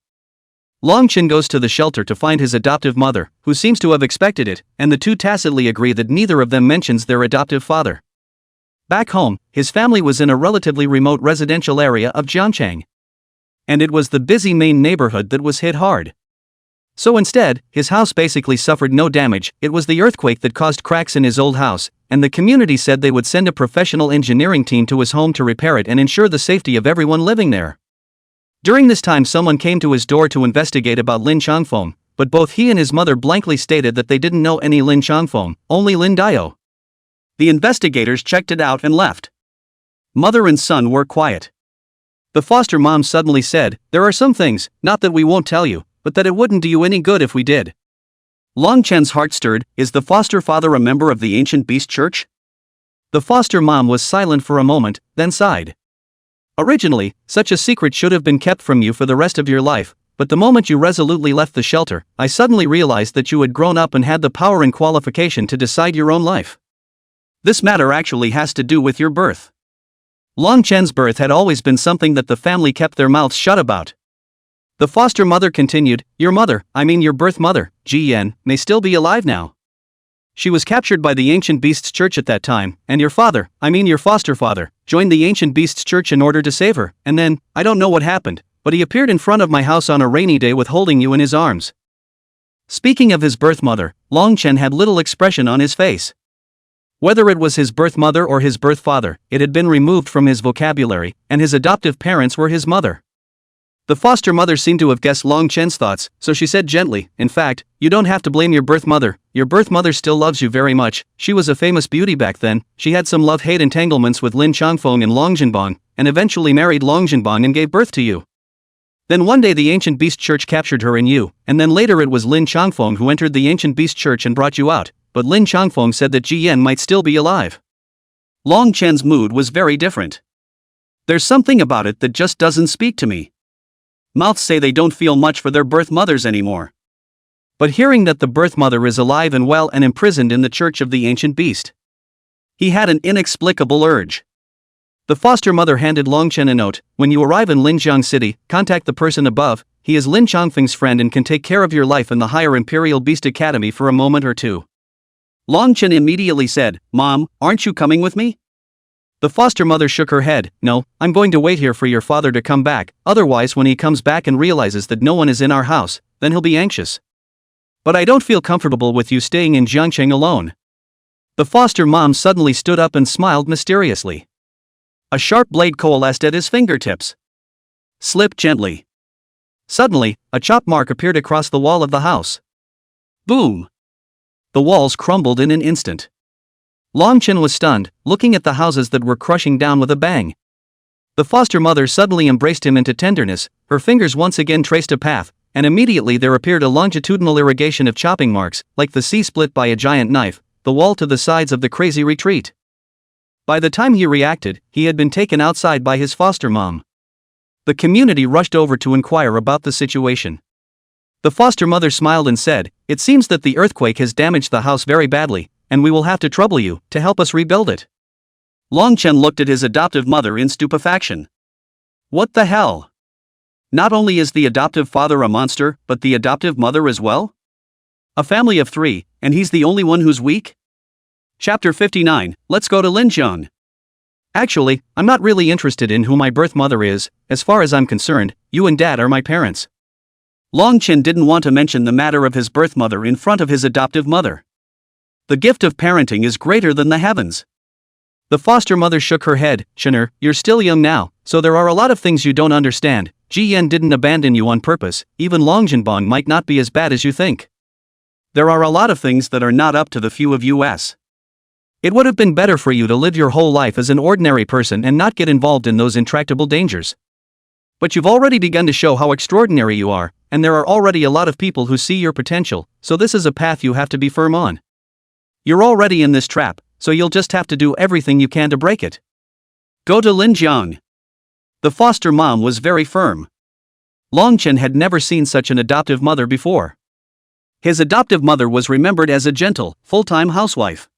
Long Chen goes to the shelter to find his adoptive mother, who seems to have expected it, and the two tacitly agree that neither of them mentions their adoptive father. Back home, his family was in a relatively remote residential area of Jiangchang. And it was the busy main neighborhood that was hit hard. So instead, his house basically suffered no damage. It was the earthquake that caused cracks in his old house, and the community said they would send a professional engineering team to his home to repair it and ensure the safety of everyone living there. During this time, someone came to his door to investigate about Lin Changfeng, but both he and his mother blankly stated that they didn't know any Lin Changfeng, only Lin Dao. The investigators checked it out and left. Mother and son were quiet. The foster mom suddenly said, "There are some things, not that we won't tell you, but that it wouldn't do you any good if we did." Long Chen's heart stirred. Is the foster father a member of the Ancient Beast Church? The foster mom was silent for a moment, then sighed. Originally, such a secret should have been kept from you for the rest of your life, but the moment you resolutely left the shelter, I suddenly realized that you had grown up and had the power and qualification to decide your own life. This matter actually has to do with your birth. Long Chen's birth had always been something that the family kept their mouths shut about. The foster mother continued, your birth mother, Ji Yan, may still be alive now. She was captured by the Ancient Beasts Church at that time, and your foster father, joined the Ancient Beasts Church in order to save her, and then, I don't know what happened, but he appeared in front of my house on a rainy day with holding you in his arms. Speaking of his birth mother, Long Chen had little expression on his face. Whether it was his birth mother or his birth father, it had been removed from his vocabulary, and his adoptive parents were his mother. The foster mother seemed to have guessed Long Chen's thoughts, so she said gently, in fact, you don't have to blame your birth mother still loves you very much. She was a famous beauty back then. She had some love-hate entanglements with Lin Changfeng and Long Jinbang, and eventually married Long Jinbang and gave birth to you. Then one day the Ancient Beast Church captured her and you, and then later it was Lin Changfeng who entered the Ancient Beast Church and brought you out, but Lin Changfeng said that Ji Yan might still be alive. Long Chen's mood was very different. There's something about it that just doesn't speak to me. Mouths say they don't feel much for their birth mothers anymore. But hearing that the birth mother is alive and well and imprisoned in the Church of the Ancient Beast, he had an inexplicable urge. The foster mother handed Long Chen a note, when you arrive in Linjiang City, contact the person above, he is Lin Changfeng's friend and can take care of your life in the higher Imperial Beast Academy for a moment or two. Long Chen immediately said, Mom, aren't you coming with me? The foster mother shook her head, no, I'm going to wait here for your father to come back, otherwise when he comes back and realizes that no one is in our house, then he'll be anxious. But I don't feel comfortable with you staying in Jiangcheng alone. The foster mom suddenly stood up and smiled mysteriously. A sharp blade coalesced at his fingertips. Slip gently. Suddenly, a chop mark appeared across the wall of the house. Boom! The walls crumbled in an instant. Long Chen was stunned, looking at the houses that were crushing down with a bang. The foster mother suddenly embraced him into tenderness, her fingers once again traced a path, and immediately there appeared a longitudinal irrigation of chopping marks, like the sea split by a giant knife, the wall to the sides of the crazy retreat. By the time he reacted, he had been taken outside by his foster mom. The community rushed over to inquire about the situation. The foster mother smiled and said, it seems that the earthquake has damaged the house very badly, and we will have to trouble you to help us rebuild it. Long Chen looked at his adoptive mother in stupefaction. What the hell? Not only is the adoptive father a monster, but the adoptive mother as well? A family of 3, and he's the only one who's weak? Chapter 59, let's go to Linjiang. Actually, I'm not really interested in who my birth mother is. As far as I'm concerned, you and Dad are my parents. Long Chen didn't want to mention the matter of his birth mother in front of his adoptive mother. The gift of parenting is greater than the heavens. The foster mother shook her head. Chen'er, you're still young now, so there are a lot of things you don't understand. Ji Yan didn't abandon you on purpose, even Longjinbong might not be as bad as you think. There are a lot of things that are not up to the few of us. It would have been better for you to live your whole life as an ordinary person and not get involved in those intractable dangers. But you've already begun to show how extraordinary you are, and there are already a lot of people who see your potential, so this is a path you have to be firm on. You're already in this trap, so you'll just have to do everything you can to break it. Go to Linjiang. The foster mom was very firm. Longchen had never seen such an adoptive mother before. His adoptive mother was remembered as a gentle, full-time housewife.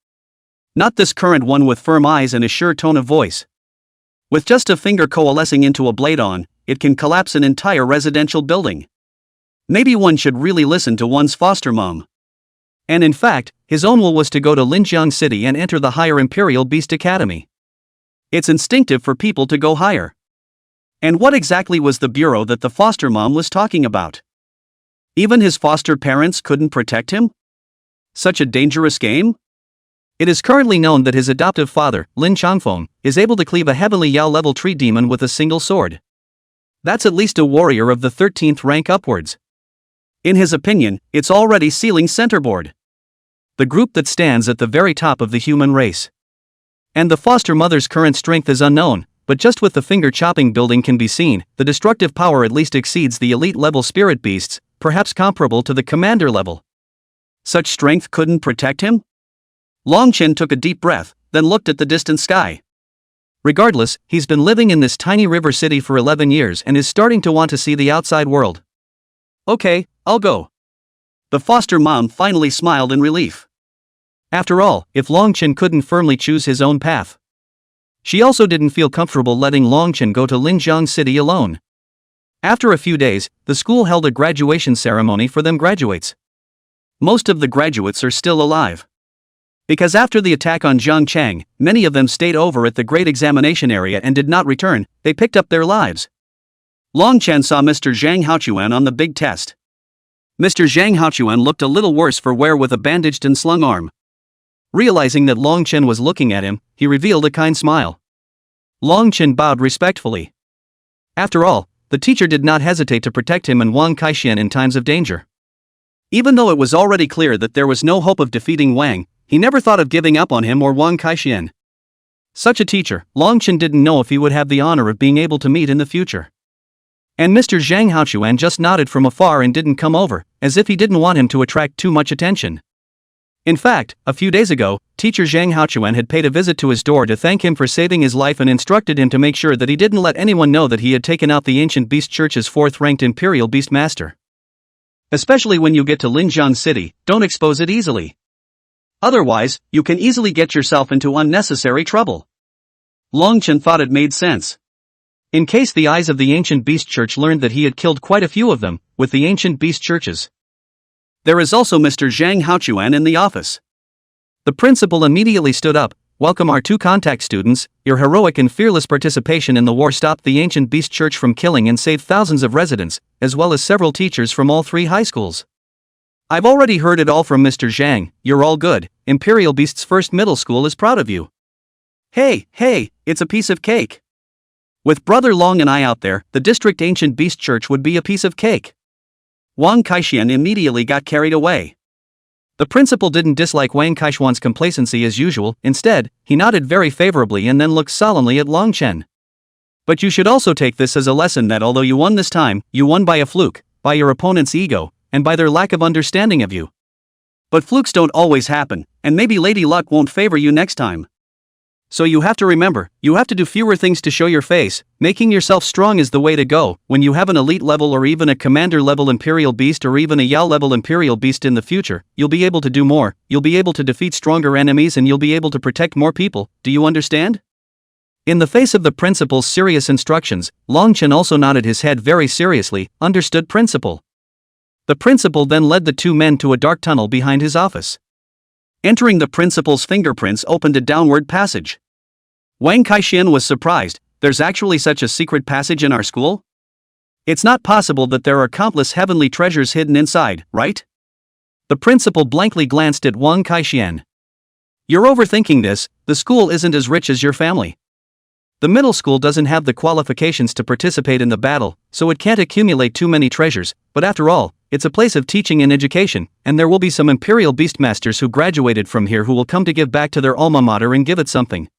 Not this current one with firm eyes and a sure tone of voice. With just a finger coalescing into a blade on, it can collapse an entire residential building. Maybe one should really listen to one's foster mom. And in fact, his own will was to go to Linjiang City and enter the higher Imperial Beast Academy. It's instinctive for people to go higher. And what exactly was the bureau that the foster mom was talking about? Even his foster parents couldn't protect him? Such a dangerous game? It is currently known that his adoptive father, Lin Changfeng, is able to cleave a heavenly Yao-level tree demon with a single sword. That's at least a warrior of the 13th rank upwards. In his opinion, it's already sealing centerboard. The group that stands at the very top of the human race. And the foster mother's current strength is unknown, but just with the finger-chopping building can be seen, the destructive power at least exceeds the elite-level spirit beasts, perhaps comparable to the commander level. Such strength couldn't protect him? Longchen took a deep breath, then looked at the distant sky. Regardless, he's been living in this tiny river city for 11 years and is starting to want to see the outside world. Okay, I'll go. The foster mom finally smiled in relief. After all, if Longchen couldn't firmly choose his own path. She also didn't feel comfortable letting Longchen go to Linjiang City alone. After a few days, the school held a graduation ceremony for them graduates. Most of the graduates are still alive. Because after the attack on Zhangchang, many of them stayed over at the great examination area and did not return, they picked up their lives. Longchen saw Mr. Zhang Haochuan on the big test. Mr. Zhang Haochuan looked a little worse for wear with a bandaged and slung arm. Realizing that Longchen was looking at him, he revealed a kind smile. Longchen bowed respectfully. After all, the teacher did not hesitate to protect him and Wang Kaixian in times of danger. Even though it was already clear that there was no hope of defeating Wang, he never thought of giving up on him or Wang Kaixian. Such a teacher, Longchen didn't know if he would have the honor of being able to meet in the future. And Mr. Zhang Haochuan just nodded from afar and didn't come over, as if he didn't want him to attract too much attention. In fact, a few days ago, teacher Zhang Haochuan had paid a visit to his door to thank him for saving his life and instructed him to make sure that he didn't let anyone know that he had taken out the ancient beast church's 4th-ranked Imperial Beast Master. Especially when you get to Linjiang City, don't expose it easily. Otherwise, you can easily get yourself into unnecessary trouble. Longchen thought it made sense. In case the eyes of the ancient beast church learned that he had killed quite a few of them, with the ancient beast churches. There is also Mr. Zhang Haochuan in the office. The principal immediately stood up. Welcome our 2 contact students, your heroic and fearless participation in the war stopped the ancient beast church from killing and saved thousands of residents, as well as several teachers from all 3 high schools. I've already heard it all from Mr. Zhang, you're all good, Imperial Beast's first middle school is proud of you. Hey, it's a piece of cake. With Brother Long and I out there, the district ancient beast church would be a piece of cake. Wang Kaixian immediately got carried away. The principal didn't dislike Wang Kaishuan's complacency as usual, instead, he nodded very favorably and then looked solemnly at Longchen. But you should also take this as a lesson that although you won this time, you won by a fluke, by your opponent's ego, and by their lack of understanding of you. But flukes don't always happen, and maybe Lady Luck won't favor you next time. So you have to remember, you have to do fewer things to show your face, making yourself strong is the way to go. When you have an elite level or even a commander level Imperial Beast or even a Yao level Imperial Beast in the future, you'll be able to do more, you'll be able to defeat stronger enemies and you'll be able to protect more people, do you understand? In the face of the principal's serious instructions, Longchen also nodded his head very seriously, understood principal. The principal then led the 2 men to a dark tunnel behind his office. Entering the principal's fingerprints opened a downward passage. Wang Kaixian was surprised, there's actually such a secret passage in our school? It's not possible that there are countless heavenly treasures hidden inside, right? The principal blankly glanced at Wang Kaixian. You're overthinking this, the school isn't as rich as your family. The middle school doesn't have the qualifications to participate in the battle, so it can't accumulate too many treasures, but after all, it's a place of teaching and education, and there will be some Imperial Beastmasters who graduated from here who will come to give back to their alma mater and give it something.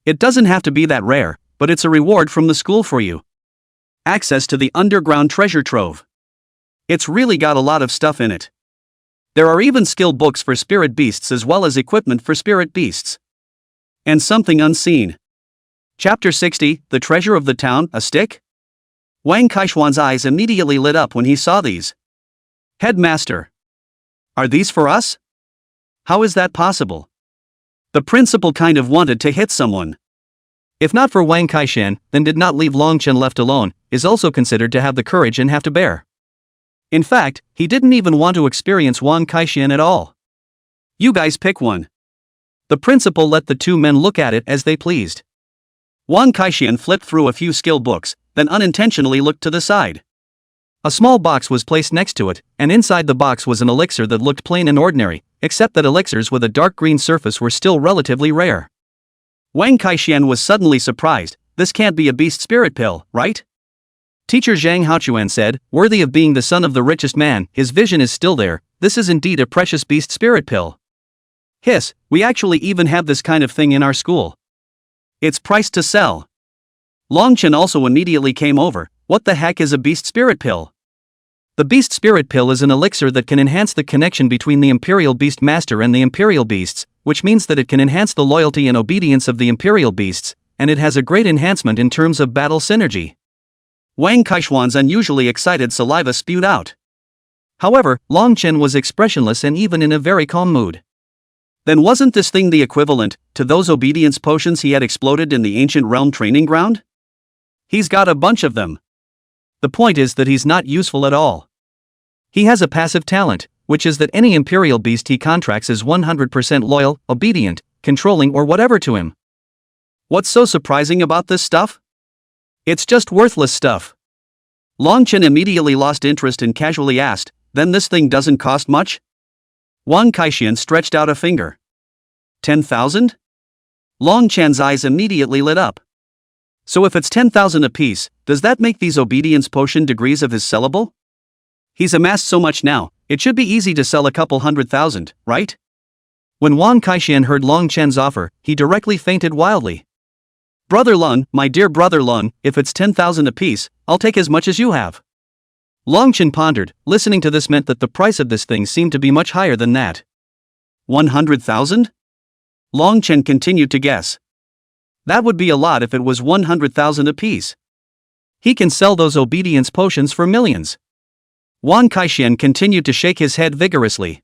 It doesn't have to be that rare, but it's a reward from the school for you. Access to the underground treasure trove. It's really got a lot of stuff in it. There are even skill books for spirit beasts as well as equipment for spirit beasts. And something unseen. Chapter 60, The Treasure of the Town, a Stick? Wang Kaishuan's eyes immediately lit up when he saw these. Headmaster. Are these for us? How is that possible? The principal kind of wanted to hit someone. If not for Wang Kaishan, then did not leave Longchen left alone, is also considered to have the courage and have to bear. In fact, he didn't even want to experience Wang Kaishan at all. You guys pick one. The principal let the two men look at it as they pleased. Wang Kaishan flipped through a few skill books, then unintentionally looked to the side. A small box was placed next to it, and inside the box was an elixir that looked plain and ordinary, except that elixirs with a dark green surface were still relatively rare. Wang Kaishan was suddenly surprised. This can't be a beast spirit pill, right? Teacher Zhang Haochuan said, worthy of being the son of the richest man, his vision is still there, this is indeed a precious beast spirit pill. Hiss, we actually even have this kind of thing in our school. It's priced to sell. Longchen also immediately came over. What the heck is a beast spirit pill? The beast spirit pill is an elixir that can enhance the connection between the Imperial Beast Master and the Imperial Beasts, which means that it can enhance the loyalty and obedience of the Imperial Beasts, and it has a great enhancement in terms of battle synergy. Wang Kaishuan's unusually excited saliva spewed out. However, Longchen was expressionless and even in a very calm mood. Then wasn't this thing the equivalent to those obedience potions he had exploded in the ancient realm training ground? He's got a bunch of them. The point is that he's not useful at all. He has a passive talent, which is that any Imperial Beast he contracts is 100% loyal, obedient, controlling or whatever to him. What's so surprising about this stuff? It's just worthless stuff. Longchen immediately lost interest and casually asked, then this thing doesn't cost much? Wang Kaishan stretched out a finger. 10,000? Longchen's eyes immediately lit up. So if it's 10,000 apiece, does that make these obedience potion degrees of his sellable? He's amassed so much now, it should be easy to sell a couple 100,000, right? When Wang Kaishan heard Longchen's offer, he directly fainted wildly. Brother Lun, my dear brother Lun, if it's 10,000 apiece, I'll take as much as you have. Longchen pondered. Listening to this meant that the price of this thing seemed to be much higher than that. 100,000? Longchen continued to guess. That would be a lot if it was 100,000 apiece. He can sell those obedience potions for millions. Wang Kaishan continued to shake his head vigorously.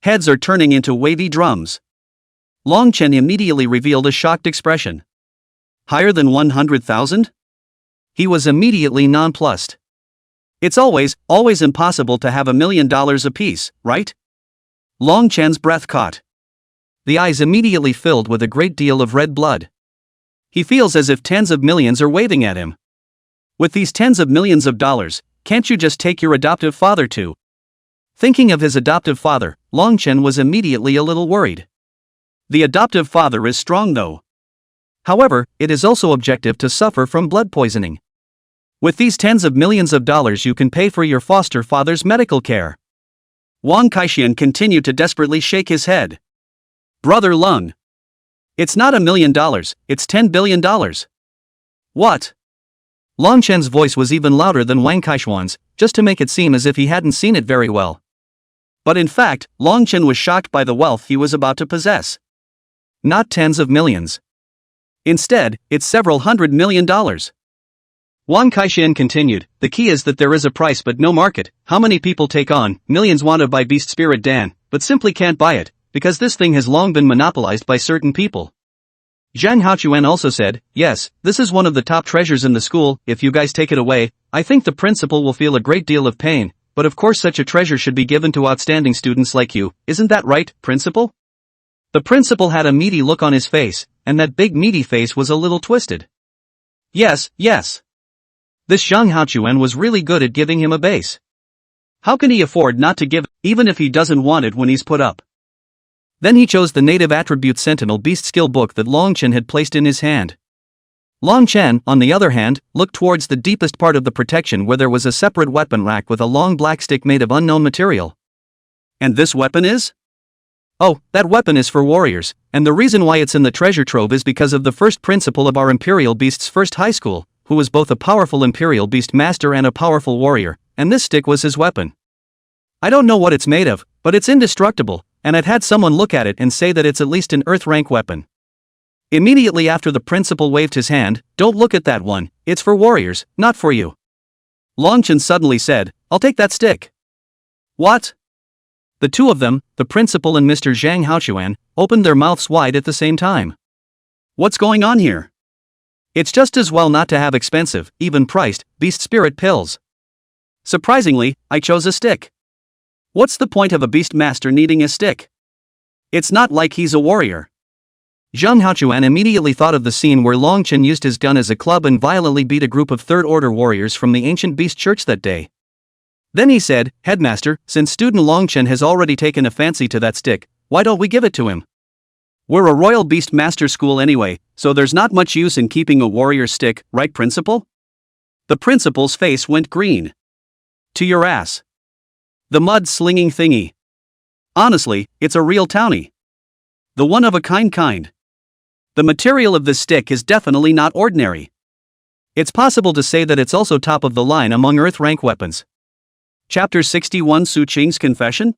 Heads are turning into wavy drums. Longchen immediately revealed a shocked expression. Higher than 100,000? He was immediately nonplussed. It's always impossible to have $1 million apiece, right? Longchen's breath caught. The eyes immediately filled with a great deal of red blood. He feels as if tens of millions are waving at him. With these tens of millions of dollars, can't you just take your adoptive father too? Thinking of his adoptive father, Longchen was immediately a little worried. The adoptive father is strong though. However, it is also objective to suffer from blood poisoning. With these tens of millions of dollars you can pay for your foster father's medical care. Wang Kaishan continued to desperately shake his head. Brother Lun. It's not $1 million, it's $10 billion. What? Longchen's voice was even louder than Wang Kaishuan's, just to make it seem as if he hadn't seen it very well. But in fact, Longchen was shocked by the wealth he was about to possess. Not tens of millions. Instead, it's several $100 million. Wang Kaishan continued, the key is that there is a price but no market. How many people take on, millions want to buy Beast Spirit Dan, but simply can't buy it, because this thing has long been monopolized by certain people. Zhang Haochuan also said, yes, this is one of the top treasures in the school, if you guys take it away, I think the principal will feel a great deal of pain, but of course such a treasure should be given to outstanding students like you, isn't that right, principal? The principal had a meaty look on his face, and that big meaty face was a little twisted. Yes. This Zhang Haochuan was really good at giving him a base. How can he afford not to give, even if he doesn't want it when he's put up? Then he chose the native attribute Sentinel Beast skill book that Long Chen had placed in his hand. Long Chen, on the other hand, looked towards the deepest part of the protection where there was a separate weapon rack with a long black stick made of unknown material. And this weapon is? Oh, that weapon is for warriors, and the reason why it's in the treasure trove is because of the first principal of our Imperial Beast's first high school, who was both a powerful Imperial Beast master and a powerful warrior, and this stick was his weapon. I don't know what it's made of, but it's indestructible, and I'd had someone look at it and say that it's at least an Earth rank weapon. Immediately after the principal waved his hand, "Don't look at that one, it's for warriors, not for you." Long Chen suddenly said, "I'll take that stick." What? The two of them, the principal and Mr. Zhang Haochuan, opened their mouths wide at the same time. What's going on here? It's just as well not to have expensive, even priced, beast spirit pills. Surprisingly, I chose a stick. What's the point of a beast master needing a stick? It's not like he's a warrior. Zhang Haochuan immediately thought of the scene where Long Chen used his gun as a club and violently beat a group of third-order warriors from the ancient beast church that day. Then he said, "Headmaster, since student Long Chen has already taken a fancy to that stick, why don't we give it to him? We're a royal beast master school anyway, so there's not much use in keeping a warrior stick, right, principal?" The principal's face went green. To your ass. The mud-slinging thingy. Honestly, it's a real townie. The one-of-a-kind kind. The material of this stick is definitely not ordinary. It's possible to say that it's also top of the line among Earth rank weapons. Chapter 61 Su Qing's Confession?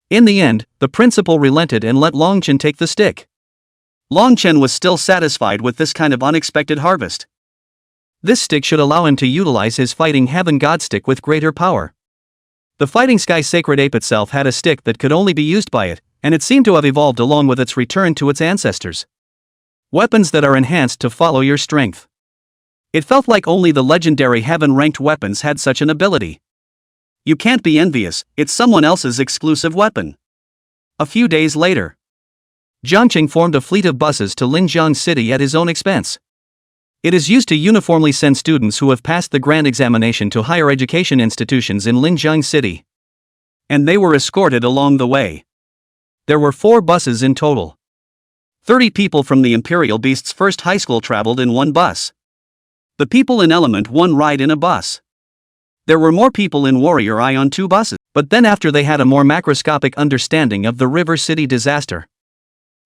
In the end, the principal relented and let Long Chen take the stick. Long Chen was still satisfied with this kind of unexpected harvest. This stick should allow him to utilize his fighting heaven god stick with greater power. The fighting sky sacred ape itself had a stick that could only be used by it, and it seemed to have evolved along with its return to its ancestors. Weapons that are enhanced to follow your strength. It felt like only the legendary heaven-ranked weapons had such an ability. You can't be envious, it's someone else's exclusive weapon. A few days later, Jiangqing formed a fleet of buses to Linjiang City at his own expense. It is used to uniformly send students who have passed the grand examination to higher education institutions in Linjiang City. And they were escorted along the way. There were 4 buses in total. 30 people from the Imperial Beast's first high school traveled in one bus. The people in Element 1 ride in a bus. There were more people in Warrior Eye on 2 buses, but then after they had a more macroscopic understanding of the River City disaster,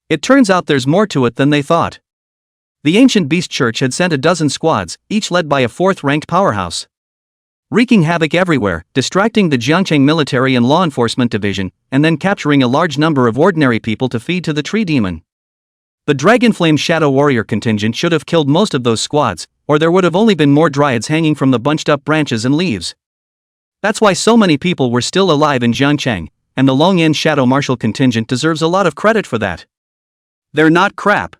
it turns out there's more to it than they thought. The ancient beast church had sent a dozen squads, each led by a 4th-ranked powerhouse, wreaking havoc everywhere, distracting the Jiangqing military and law enforcement division, and then capturing a large number of ordinary people to feed to the tree demon. The Dragonflame Shadow Warrior contingent should have killed most of those squads, or there would have only been more dryads hanging from the bunched-up branches and leaves. That's why so many people were still alive in Jiangcheng, and the Longyan Shadow Martial contingent deserves a lot of credit for that. They're not crap.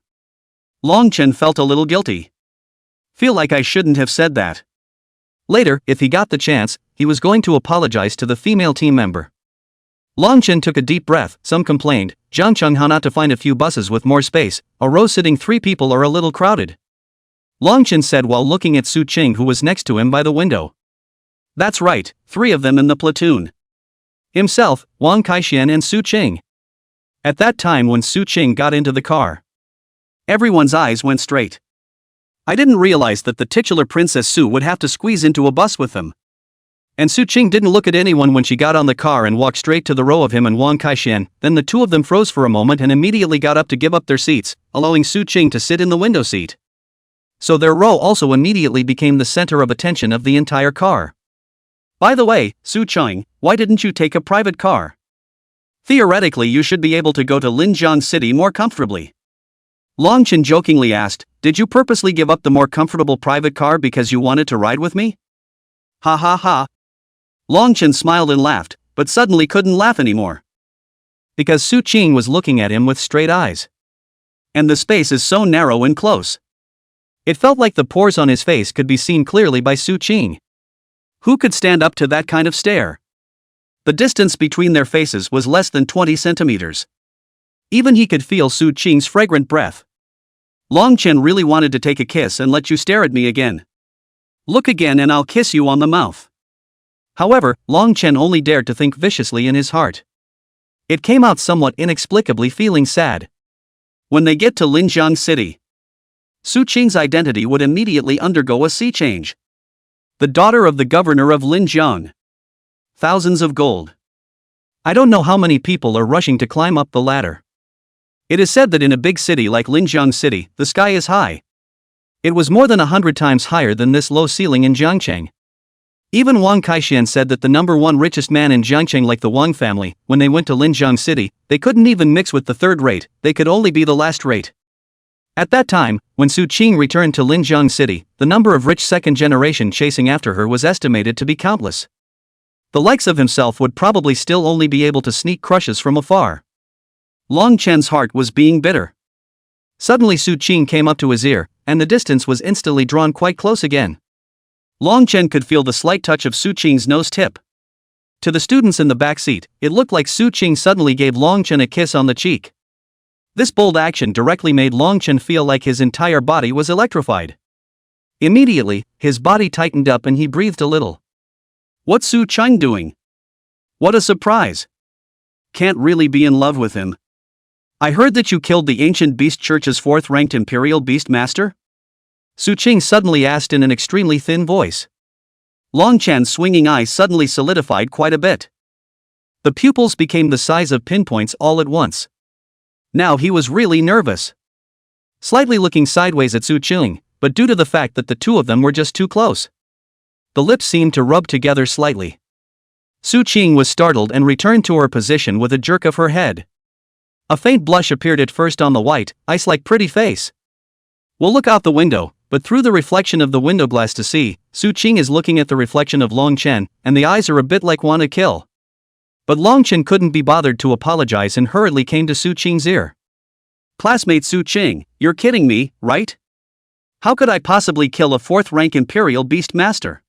Long Chen felt a little guilty. Feel like I shouldn't have said that. Later, if he got the chance, he was going to apologize to the female team member. Long Chen took a deep breath. Some complained, Jiangcheng how not to find a few buses with more space, a row sitting 3 people are a little crowded. Long Chen said while looking at Su Qing who was next to him by the window. That's right, 3 of them in the platoon. Himself, Wang Kaixian and Su Qing. At that time when Su Qing got into the car, everyone's eyes went straight. I didn't realize that the titular Princess Su would have to squeeze into a bus with them. And Su Qing didn't look at anyone when she got on the car and walked straight to the row of him and Wang Kaixian. Then the two of them froze for a moment and immediately got up to give up their seats, allowing Su Qing to sit in the window seat. So their row also immediately became the center of attention of the entire car. By the way, Su Qing, why didn't you take a private car? Theoretically you should be able to go to Linjiang City more comfortably. Long Chen jokingly asked, did you purposely give up the more comfortable private car because you wanted to ride with me? Ha ha ha. Long Chen smiled and laughed, but suddenly couldn't laugh anymore. Because Su Qing was looking at him with straight eyes. And the space is so narrow and close. It felt like the pores on his face could be seen clearly by Su Qing. Who could stand up to that kind of stare? The distance between their faces was less than 20 centimeters. Even he could feel Su Qing's fragrant breath. Long Chen really wanted to take a kiss and let you stare at me again. Look again and I'll kiss you on the mouth. However, Long Chen only dared to think viciously in his heart. It came out somewhat inexplicably feeling sad. When they get to Linjiang City, Su Qing's identity would immediately undergo a sea change. The daughter of the governor of Linjiang. Thousands of gold. I don't know how many people are rushing to climb up the ladder. It is said that in a big city like Linjiang City, the sky is high. It was more than 100 times higher than this low ceiling in Jiangcheng. Even Wang Kaixian said that the number one richest man in Jiangcheng, like the Wang family, when they went to Linjiang City, they couldn't even mix with the third rate, they could only be the last rate. At that time, when Su Qing returned to Linjiang City, the number of rich second generation chasing after her was estimated to be countless. The likes of himself would probably still only be able to sneak crushes from afar. Long Chen's heart was being bitter. Suddenly Su Qing came up to his ear, and the distance was instantly drawn quite close again. Long Chen could feel the slight touch of Su Qing's nose tip. To the students in the back seat, it looked like Su Qing suddenly gave Long Chen a kiss on the cheek. This bold action directly made Long Chen feel like his entire body was electrified. Immediately, his body tightened up and he breathed a little. What's Su Qing doing? What a surprise! Can't really be in love with him. I heard that you killed the ancient beast church's fourth-ranked imperial beast master? Su Qing suddenly asked in an extremely thin voice. Long Chen's swinging eyes suddenly solidified quite a bit. The pupils became the size of pinpoints all at once. Now he was really nervous. Slightly looking sideways at Su Qing, but due to the fact that the two of them were just too close. The lips seemed to rub together slightly. Su Qing was startled and returned to her position with a jerk of her head. A faint blush appeared at first on the white, ice-like pretty face. We'll look out the window, but through the reflection of the window glass to see, Su Qing is looking at the reflection of Long Chen, and the eyes are a bit like want to kill. But Long Chen couldn't be bothered to apologize and hurriedly came to Su Qing's ear. Classmate Su Qing, you're kidding me, right? How could I possibly kill a fourth-rank imperial beast master?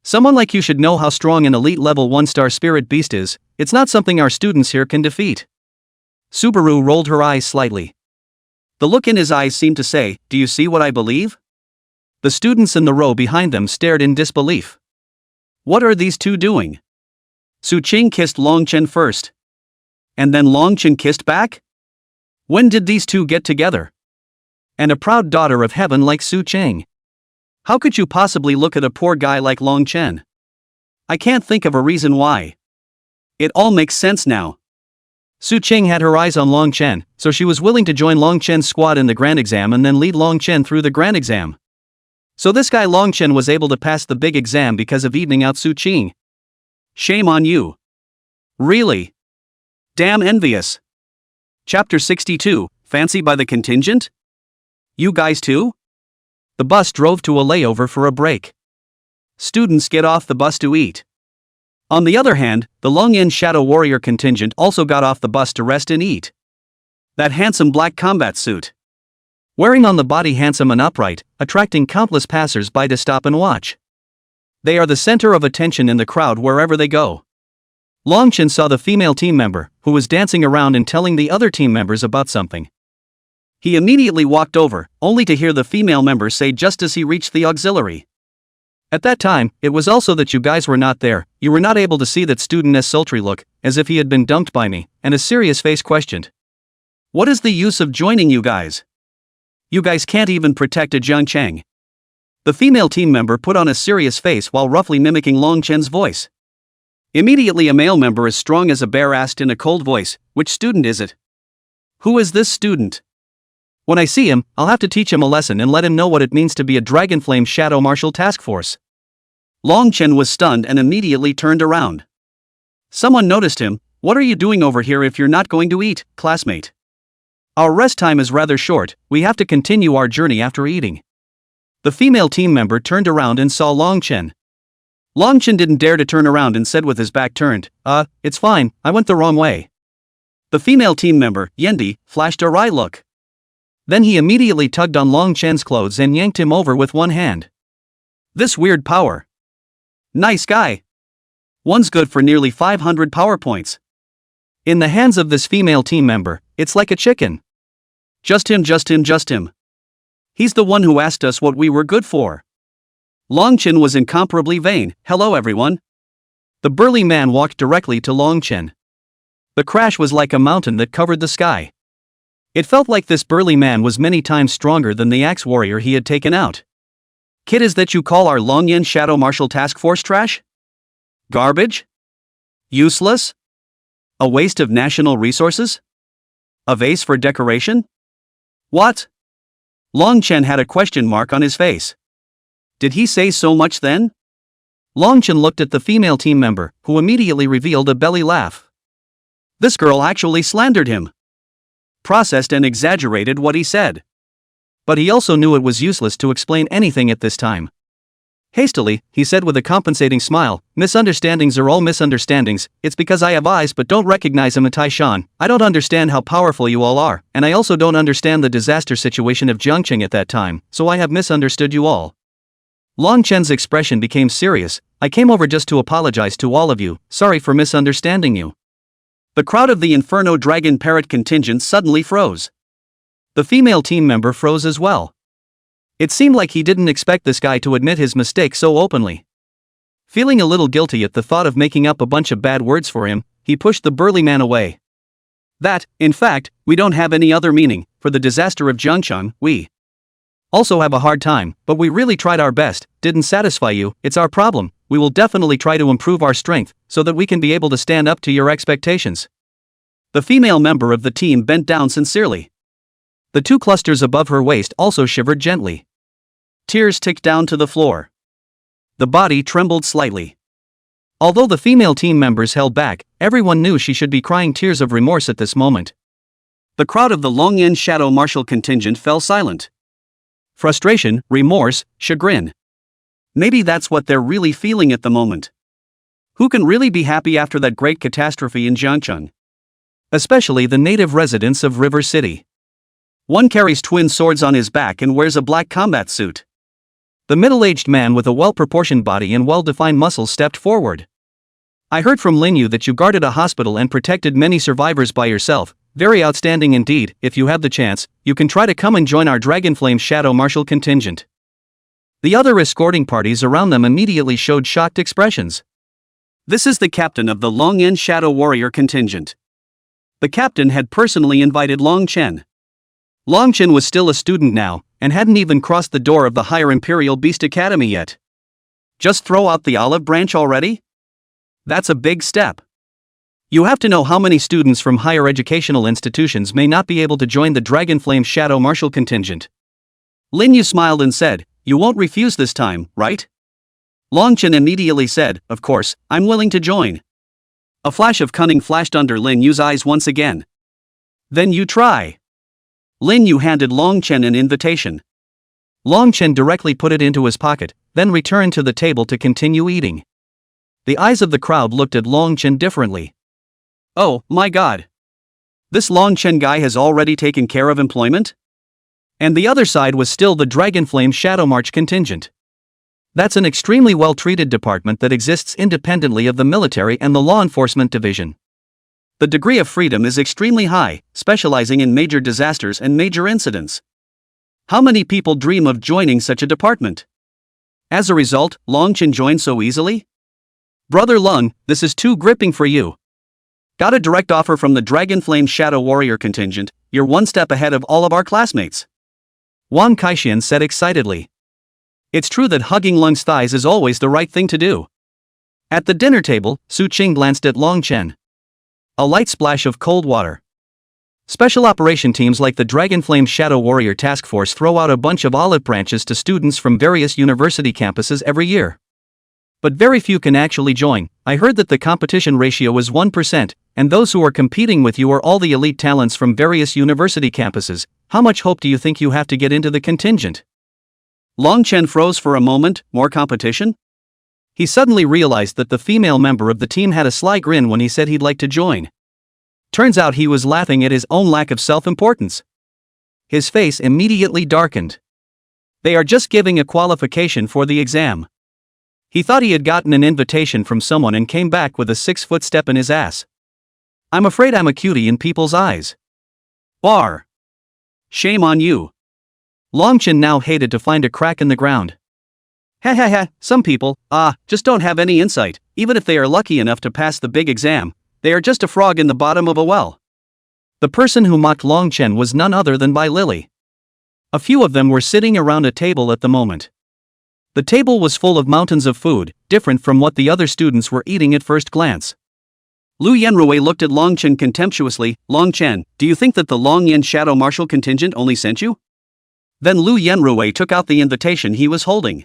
Someone like you should know how strong an elite level 1-star spirit beast is. It's not something our students here can defeat. Subaru rolled her eyes slightly. The look in his eyes seemed to say, do you see what I believe? The students in the row behind them stared in disbelief. What are these two doing? Su Qing kissed Long Chen first. And then Long Chen kissed back? When did these two get together? And a proud daughter of heaven like Su Qing. How could you possibly look at a poor guy like Long Chen? I can't think of a reason why. It all makes sense now. Su Qing had her eyes on Long Chen, so she was willing to join Long Chen's squad in the grand exam and then lead Long Chen through the grand exam. So this guy Long Chen was able to pass the big exam because of evening out Su Qing. Shame on you. Really? Damn envious. Chapter 62, Fancy by the Contingent? You guys too? The bus drove to a layover for a break. Students get off the bus to eat. On the other hand, the Longyan Shadow Warrior contingent also got off the bus to rest and eat. That handsome black combat suit. Wearing on the body handsome and upright, attracting countless passers-by to stop and watch. They are the center of attention in the crowd wherever they go. Long Chen saw the female team member, who was dancing around and telling the other team members about something. He immediately walked over, only to hear the female member say just as he reached the auxiliary. At that time, it was also that you guys were not there, you were not able to see that student's sultry look, as if he had been dumped by me, and a serious face questioned. What is the use of joining you guys? You guys can't even protect a Jiangcheng. The female team member put on a serious face while roughly mimicking Long Chen's voice. Immediately a male member as strong as a bear asked in a cold voice, which student is it? Who is this student? When I see him, I'll have to teach him a lesson and let him know what it means to be a Dragonflame Shadow Martial Task Force. Long Chen was stunned and immediately turned around. Someone noticed him. What are you doing over here if you're not going to eat, classmate? Our rest time is rather short, we have to continue our journey after eating. The female team member turned around and saw Long Chen. Long Chen didn't dare to turn around and said with his back turned, it's fine, I went the wrong way. The female team member, Yendi, flashed a wry look. Then he immediately tugged on Long Chen's clothes and yanked him over with one hand. This weird power. Nice guy. One's good for nearly 500 power points. In the hands of this female team member, it's like a chicken. Just him. He's the one who asked us what we were good for. Long Chen was incomparably vain. Hello everyone. The burly man walked directly to Long Chen. The crash was like a mountain that covered the sky. It felt like this burly man was many times stronger than the axe warrior he had taken out. Kid, is that you call our Longyan Shadow Marshal Task Force trash? Garbage? Useless? A waste of national resources? A vase for decoration? What? Long Chen had a question mark on his face. Did he say so much then? Long Chen looked at the female team member, who immediately revealed a belly laugh. This girl actually slandered him. Processed and exaggerated what he said. But he also knew it was useless to explain anything at this time. Hastily, he said with a compensating smile, "Misunderstandings are all misunderstandings. It's because I have eyes but don't recognize them, Taishan. I don't understand how powerful you all are, and I also don't understand the disaster situation of Jiangqing at that time, so I have misunderstood you all." Long Chen's expression became serious. "I came over just to apologize to all of you, sorry for misunderstanding you." The crowd of the Inferno Dragon Parrot contingent suddenly froze. The female team member froze as well. It seemed like he didn't expect this guy to admit his mistake so openly. Feeling a little guilty at the thought of making up a bunch of bad words for him, he pushed the burly man away. "That, in fact, we don't have any other meaning. For the disaster of Jiangcheng, we also have a hard time, but we really tried our best. Didn't satisfy you, it's our problem. We will definitely try to improve our strength, so that we can be able to stand up to your expectations." The female member of the team bent down sincerely. The two clusters above her waist also shivered gently. Tears ticked down to the floor. The body trembled slightly. Although the female team members held back, everyone knew she should be crying tears of remorse at this moment. The crowd of the Longyan Shadow Marshal contingent fell silent. Frustration, remorse, chagrin. Maybe that's what they're really feeling at the moment. Who can really be happy after that great catastrophe in Jiangcheng? Especially the native residents of River City. One carries twin swords on his back and wears a black combat suit. The middle-aged man with a well-proportioned body and well-defined muscles stepped forward. "I heard from Lin Yu that you guarded a hospital and protected many survivors by yourself. Very outstanding indeed. If you have the chance, you can try to come and join our Dragonflame Shadow Marshal contingent." The other escorting parties around them immediately showed shocked expressions. This is the captain of the Longyan Shadow Warrior contingent. The captain had personally invited Long Chen. Long Chen was still a student now, and hadn't even crossed the door of the Higher Imperial Beast Academy yet. Just throw out the olive branch already? That's a big step. You have to know how many students from higher educational institutions may not be able to join the Dragonflame Shadow Marshal contingent. Lin Yu smiled and said, "You won't refuse this time, right?" Long Chen immediately said, "Of course, I'm willing to join." A flash of cunning flashed under Lin Yu's eyes once again. "Then you try." Lin Yu handed Long Chen an invitation. Long Chen directly put it into his pocket, then returned to the table to continue eating. The eyes of the crowd looked at Long Chen differently. "Oh, my God. This Long Chen guy has already taken care of employment?" And the other side was still the Dragonflame Shadow March contingent. That's an extremely well-treated department that exists independently of the military and the law enforcement division. The degree of freedom is extremely high, specializing in major disasters and major incidents. How many people dream of joining such a department? As a result, Long Chen joined so easily? Brother Lung, this is too gripping for you. Got a direct offer from the Dragonflame Shadow Warrior contingent, you're one step ahead of all of our classmates. Wang Kaixian said excitedly. It's true that hugging Lung's thighs is always the right thing to do. At the dinner table, Su Qing glanced at Long Chen. A light splash of cold water. Special operation teams like the Dragonflame Shadow Warrior Task Force throw out a bunch of olive branches to students from various university campuses every year. But very few can actually join. I heard that the competition ratio is 1%, and those who are competing with you are all the elite talents from various university campuses. How much hope do you think you have to get into the contingent? Long Chen froze for a moment. More competition? He suddenly realized that the female member of the team had a sly grin when he said he'd like to join. Turns out he was laughing at his own lack of self-importance. His face immediately darkened. They are just giving a qualification for the exam. He thought he had gotten an invitation from someone and came back with a 6-foot step in his ass. I'm afraid I'm a cutie in people's eyes. Bar. Shame on you. Long Chen now hated to find a crack in the ground. Ha ha ha, some people, just don't have any insight, even if they are lucky enough to pass the big exam. they are just a frog in the bottom of a well. The person who mocked Long Chen was none other than Bai Lily. A few of them were sitting around a table at the moment. The table was full of mountains of food, different from what the other students were eating at first glance. Lu Yanrui looked at Long Chen contemptuously. Long Chen, do you think that the Long Yan Shadow Martial contingent only sent you? Then Lu Yanrui took out the invitation he was holding.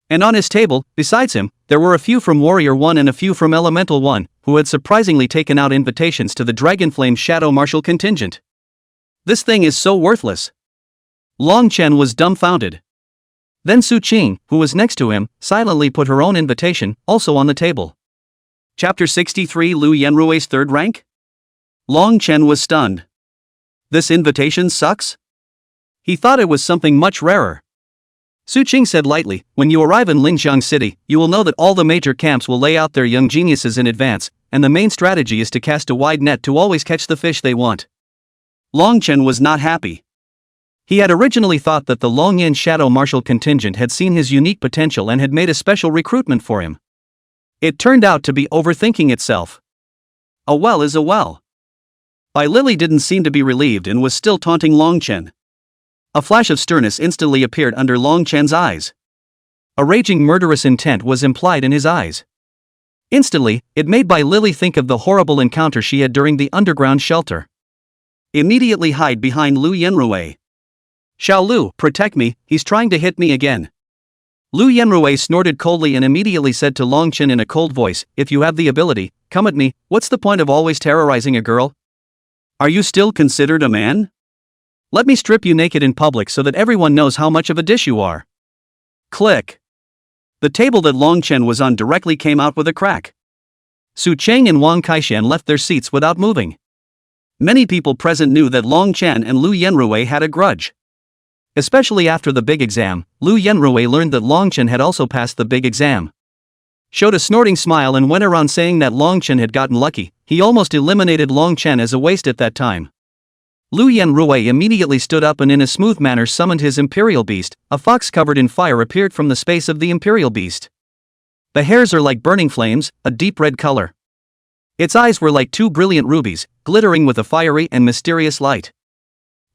And on his table, besides him, there were a few from Warrior 1 and a few from Elemental 1, who had surprisingly taken out invitations to the Dragonflame Shadow Martial contingent. This thing is so worthless. Long Chen was dumbfounded. Then Su Qing, who was next to him, silently put her own invitation, also on the table. Chapter 63 Lu Yanrui's third rank? Long Chen was stunned. This invitation sucks? He thought it was something much rarer. Su Qing said lightly, when you arrive in Linjiang City, you will know that all the major camps will lay out their young geniuses in advance, and the main strategy is to cast a wide net to always catch the fish they want. Long Chen was not happy. He had originally thought that the Longyan Shadow Martial contingent had seen his unique potential and had made a special recruitment for him. It turned out to be overthinking itself. A well is a well. Bai Lily didn't seem to be relieved and was still taunting Long Chen. A flash of sternness instantly appeared under Long Chen's eyes. A raging murderous intent was implied in his eyes. Instantly, it made Bai Lily think of the horrible encounter she had during the underground shelter. Immediately hide behind Lu Yanrui. Xiao Lu, protect me, he's trying to hit me again. Lu Yanrui snorted coldly and immediately said to Long Chen in a cold voice, if you have the ability, come at me, what's the point of always terrorizing a girl? Are you still considered a man? Let me strip you naked in public so that everyone knows how much of a dish you are. Click. The table that Long Chen was on directly came out with a crack. Su Cheng and Wang Kaishan left their seats without moving. Many people present knew that Long Chen and Lu Yanrui had a grudge. Especially after the big exam, Lu Yanrui learned that Long Chen had also passed the big exam. Showed a snorting smile and went around saying that Long Chen had gotten lucky. He almost eliminated Long Chen as a waste at that time. Lu Yanrui immediately stood up and in a smooth manner summoned his Imperial Beast. A fox covered in fire appeared from the space of the Imperial Beast. The hairs are like burning flames, a deep red color. Its eyes were like two brilliant rubies, glittering with a fiery and mysterious light.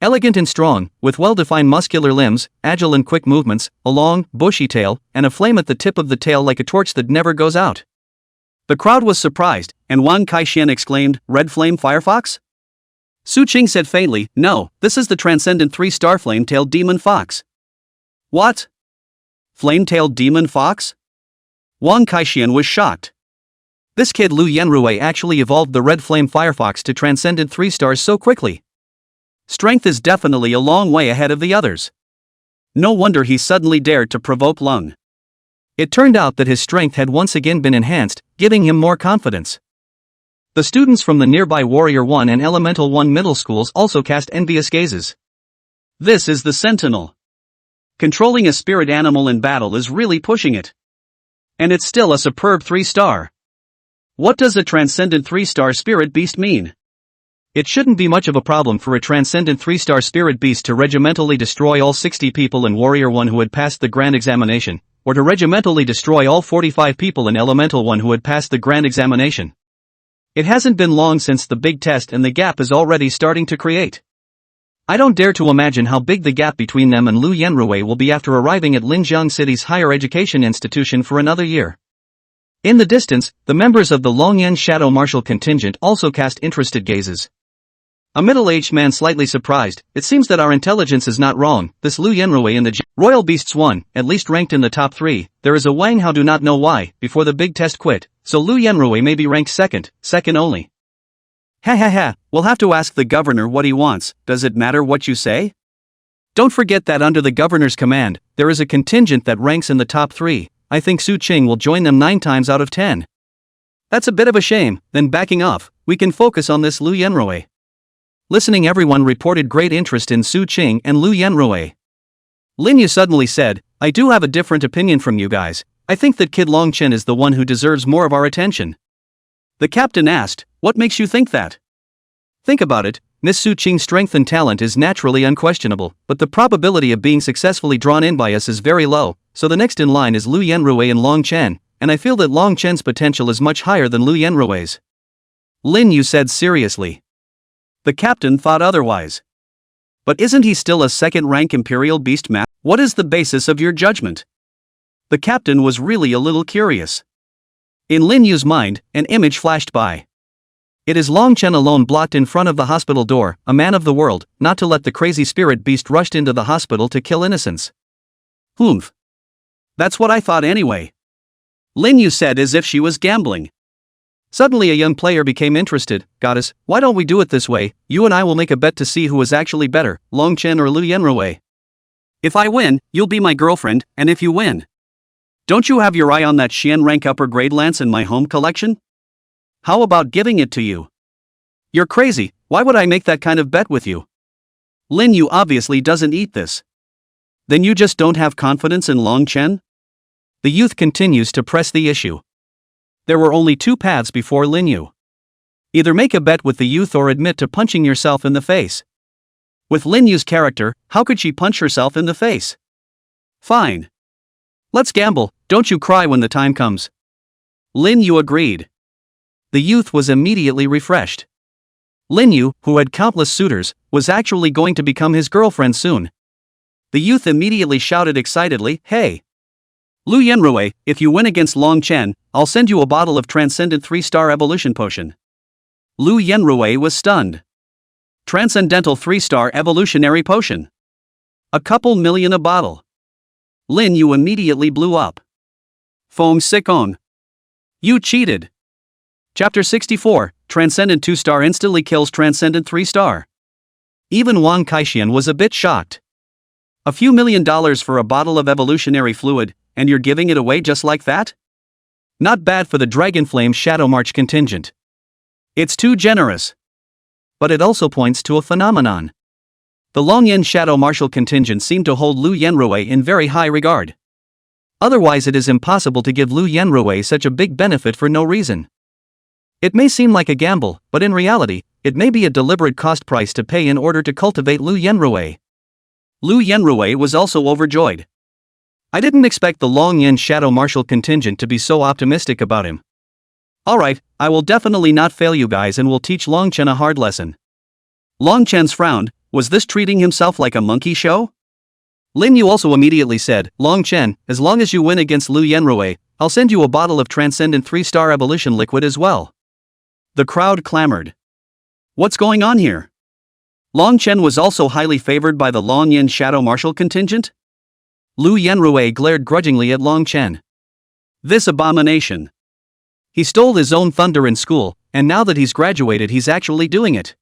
Elegant and strong, with well-defined muscular limbs, agile and quick movements, a long, bushy tail, and a flame at the tip of the tail like a torch that never goes out. The crowd was surprised, and Wang Kaishan exclaimed, Red Flame Firefox? Su Qing said faintly, no, this is the transcendent 3-star flame-tailed demon fox. What? Flame-tailed demon fox? Wang Kaishan was shocked. This kid Lu Yanrui actually evolved the Red Flame Firefox to transcendent 3 stars so quickly. Strength is definitely a long way ahead of the others. No wonder he suddenly dared to provoke Lung. It turned out that his strength had once again been enhanced, giving him more confidence. The students from the nearby Warrior 1 and Elemental 1 middle schools also cast envious gazes. This is the Sentinel. Controlling a spirit animal in battle is really pushing it. And it's still a superb 3-star. What does a transcendent 3-star spirit beast mean? It shouldn't be much of a problem for a transcendent 3-star spirit beast to regimentally destroy all 60 people in Warrior 1 who had passed the grand examination, or to regimentally destroy all 45 people in Elemental 1 who had passed the grand examination. It hasn't been long since the big test and the gap is already starting to create. I don't dare to imagine how big the gap between them and Lu Yanrui will be after arriving at Linjiang City's higher education institution for another year. In the distance, the members of the Longyan Shadow Martial contingent also cast interested gazes. A middle-aged man slightly surprised, it seems that our intelligence is not wrong, this Lu Yanrui in the Royal Beasts 1, at least ranked in the top 3, there is a Wang Hao do not know why, before the big test quit, so Lu Yanrui may be ranked second only. Ha ha ha, we'll have to ask the governor what he wants, does it matter what you say? Don't forget that under the governor's command, there is a contingent that ranks in the top 3, I think Su Qing will join them 9 times out of 10. That's a bit of a shame, then backing off, we can focus on this Lu Yanrui. Listening, everyone reported great interest in Su Qing and Lu Yanrui. Lin Yu suddenly said, I do have a different opinion from you guys, I think that Kid Long Chen is the one who deserves more of our attention. The captain asked, what makes you think that? Think about it, Miss Su Qing's strength and talent is naturally unquestionable, but the probability of being successfully drawn in by us is very low, so the next in line is Lu Yanrui and Long Chen, and I feel that Long Chen's potential is much higher than Lu Yanrui's. Lin Yu said seriously. The captain thought otherwise. But isn't he still a second-rank Imperial Beast Master? What is the basis of your judgment? The captain was really a little curious. In Lin Yu's mind, an image flashed by. It is Long Chen alone blocked in front of the hospital door, a man of the world, not to let the crazy spirit beast rushed into the hospital to kill innocents. Humph. That's what I thought anyway. Lin Yu said as if she was gambling. Suddenly a young player became interested. Goddess, why don't we do it this way? You and I will make a bet to see who is actually better, Long Chen or Lu Yenrui. If I win, you'll be my girlfriend, and if you win, don't you have your eye on that Xian rank upper grade lance in my home collection? How about giving it to you? You're crazy, why would I make that kind of bet with you? Lin Yu obviously doesn't eat this. Then you just don't have confidence in Long Chen? The youth continues to press the issue. There were only two paths before Lin Yu. Either make a bet with the youth or admit to punching yourself in the face. With Lin Yu's character, how could she punch herself in the face? Fine. Let's gamble, don't you cry when the time comes. Lin Yu agreed. The youth was immediately refreshed. Lin Yu, who had countless suitors, was actually going to become his girlfriend soon. The youth immediately shouted excitedly, "Hey! Lu Yenrui, if you win against Long Chen, I'll send you a bottle of Transcendent 3-star Evolution Potion." Lu Yenrui was stunned. Transcendental 3-star Evolutionary Potion. A couple million a bottle. Lin Yu immediately blew up. Feng Sikong. You cheated. Chapter 64, Transcendent 2-star instantly kills Transcendent 3-star. Even Wang Kaixian was a bit shocked. A few $1,000,000 for a bottle of evolutionary fluid, and you're giving it away just like that? Not bad for the Dragonflame Shadow March contingent. It's too generous. But it also points to a phenomenon. The Longyan Shadow Martial contingent seemed to hold Lu Yenrui in very high regard. Otherwise it is impossible to give Lu Yenrui such a big benefit for no reason. It may seem like a gamble, but in reality, it may be a deliberate cost price to pay in order to cultivate Lu Yenrui. Lu Yenrui was also overjoyed. I didn't expect the Longyan Shadow Martial contingent to be so optimistic about him. Alright, I will definitely not fail you guys and will teach Long Chen a hard lesson. Long Chen's frowned. Was this treating himself like a monkey show? Lin Yu also immediately said, Long Chen, as long as you win against Lu Yenrui, I'll send you a bottle of Transcendent 3-star Evolution Liquid as well. The crowd clamored. What's going on here? Long Chen was also highly favored by the Longyan Shadow Martial contingent? Lu Yenrui glared grudgingly at Long Chen. This abomination. He stole his own thunder in school, and now that he's graduated he's actually doing it.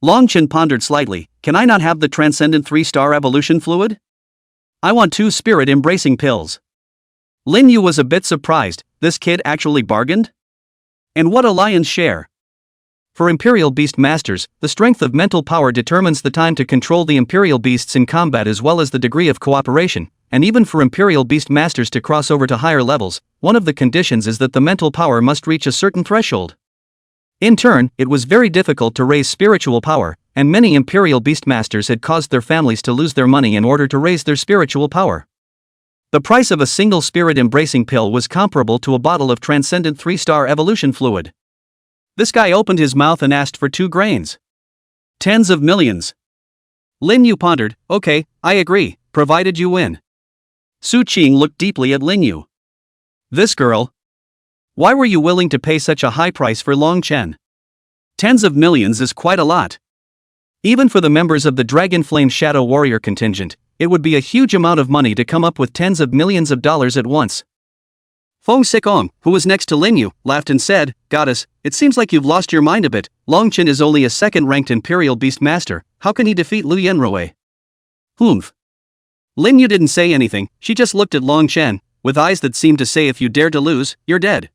Long Chen pondered slightly, can I not have the Transcendent 3-star Evolution Fluid? I want 2 spirit-embracing pills. Lin Yu was a bit surprised, this kid actually bargained? And what a lion's share. For Imperial Beast Masters, the strength of mental power determines the time to control the Imperial Beasts in combat as well as the degree of cooperation, and even for Imperial Beast Masters to cross over to higher levels, one of the conditions is that the mental power must reach a certain threshold. In turn, it was very difficult to raise spiritual power, and many Imperial Beastmasters had caused their families to lose their money in order to raise their spiritual power. The price of a single spirit-embracing pill was comparable to a bottle of Transcendent 3-star Evolution Fluid. This guy opened his mouth and asked for 2 grains. Tens of millions. Lin Yu pondered, okay, I agree, provided you win. Su Qing looked deeply at Lin Yu. This girl. Why were you willing to pay such a high price for Long Chen? Tens of millions is quite a lot. Even for the members of the Dragonflame Shadow Warrior contingent, it would be a huge amount of money to come up with tens of millions of dollars at once. Feng Sikong, who was next to Lin Yu, laughed and said, Goddess, it seems like you've lost your mind a bit. Long Chen is only a second-ranked Imperial Beast Master, how can he defeat Lu Yenrui? Humph. Lin Yu didn't say anything, she just looked at Long Chen, with eyes that seemed to say if you dare to lose, you're dead.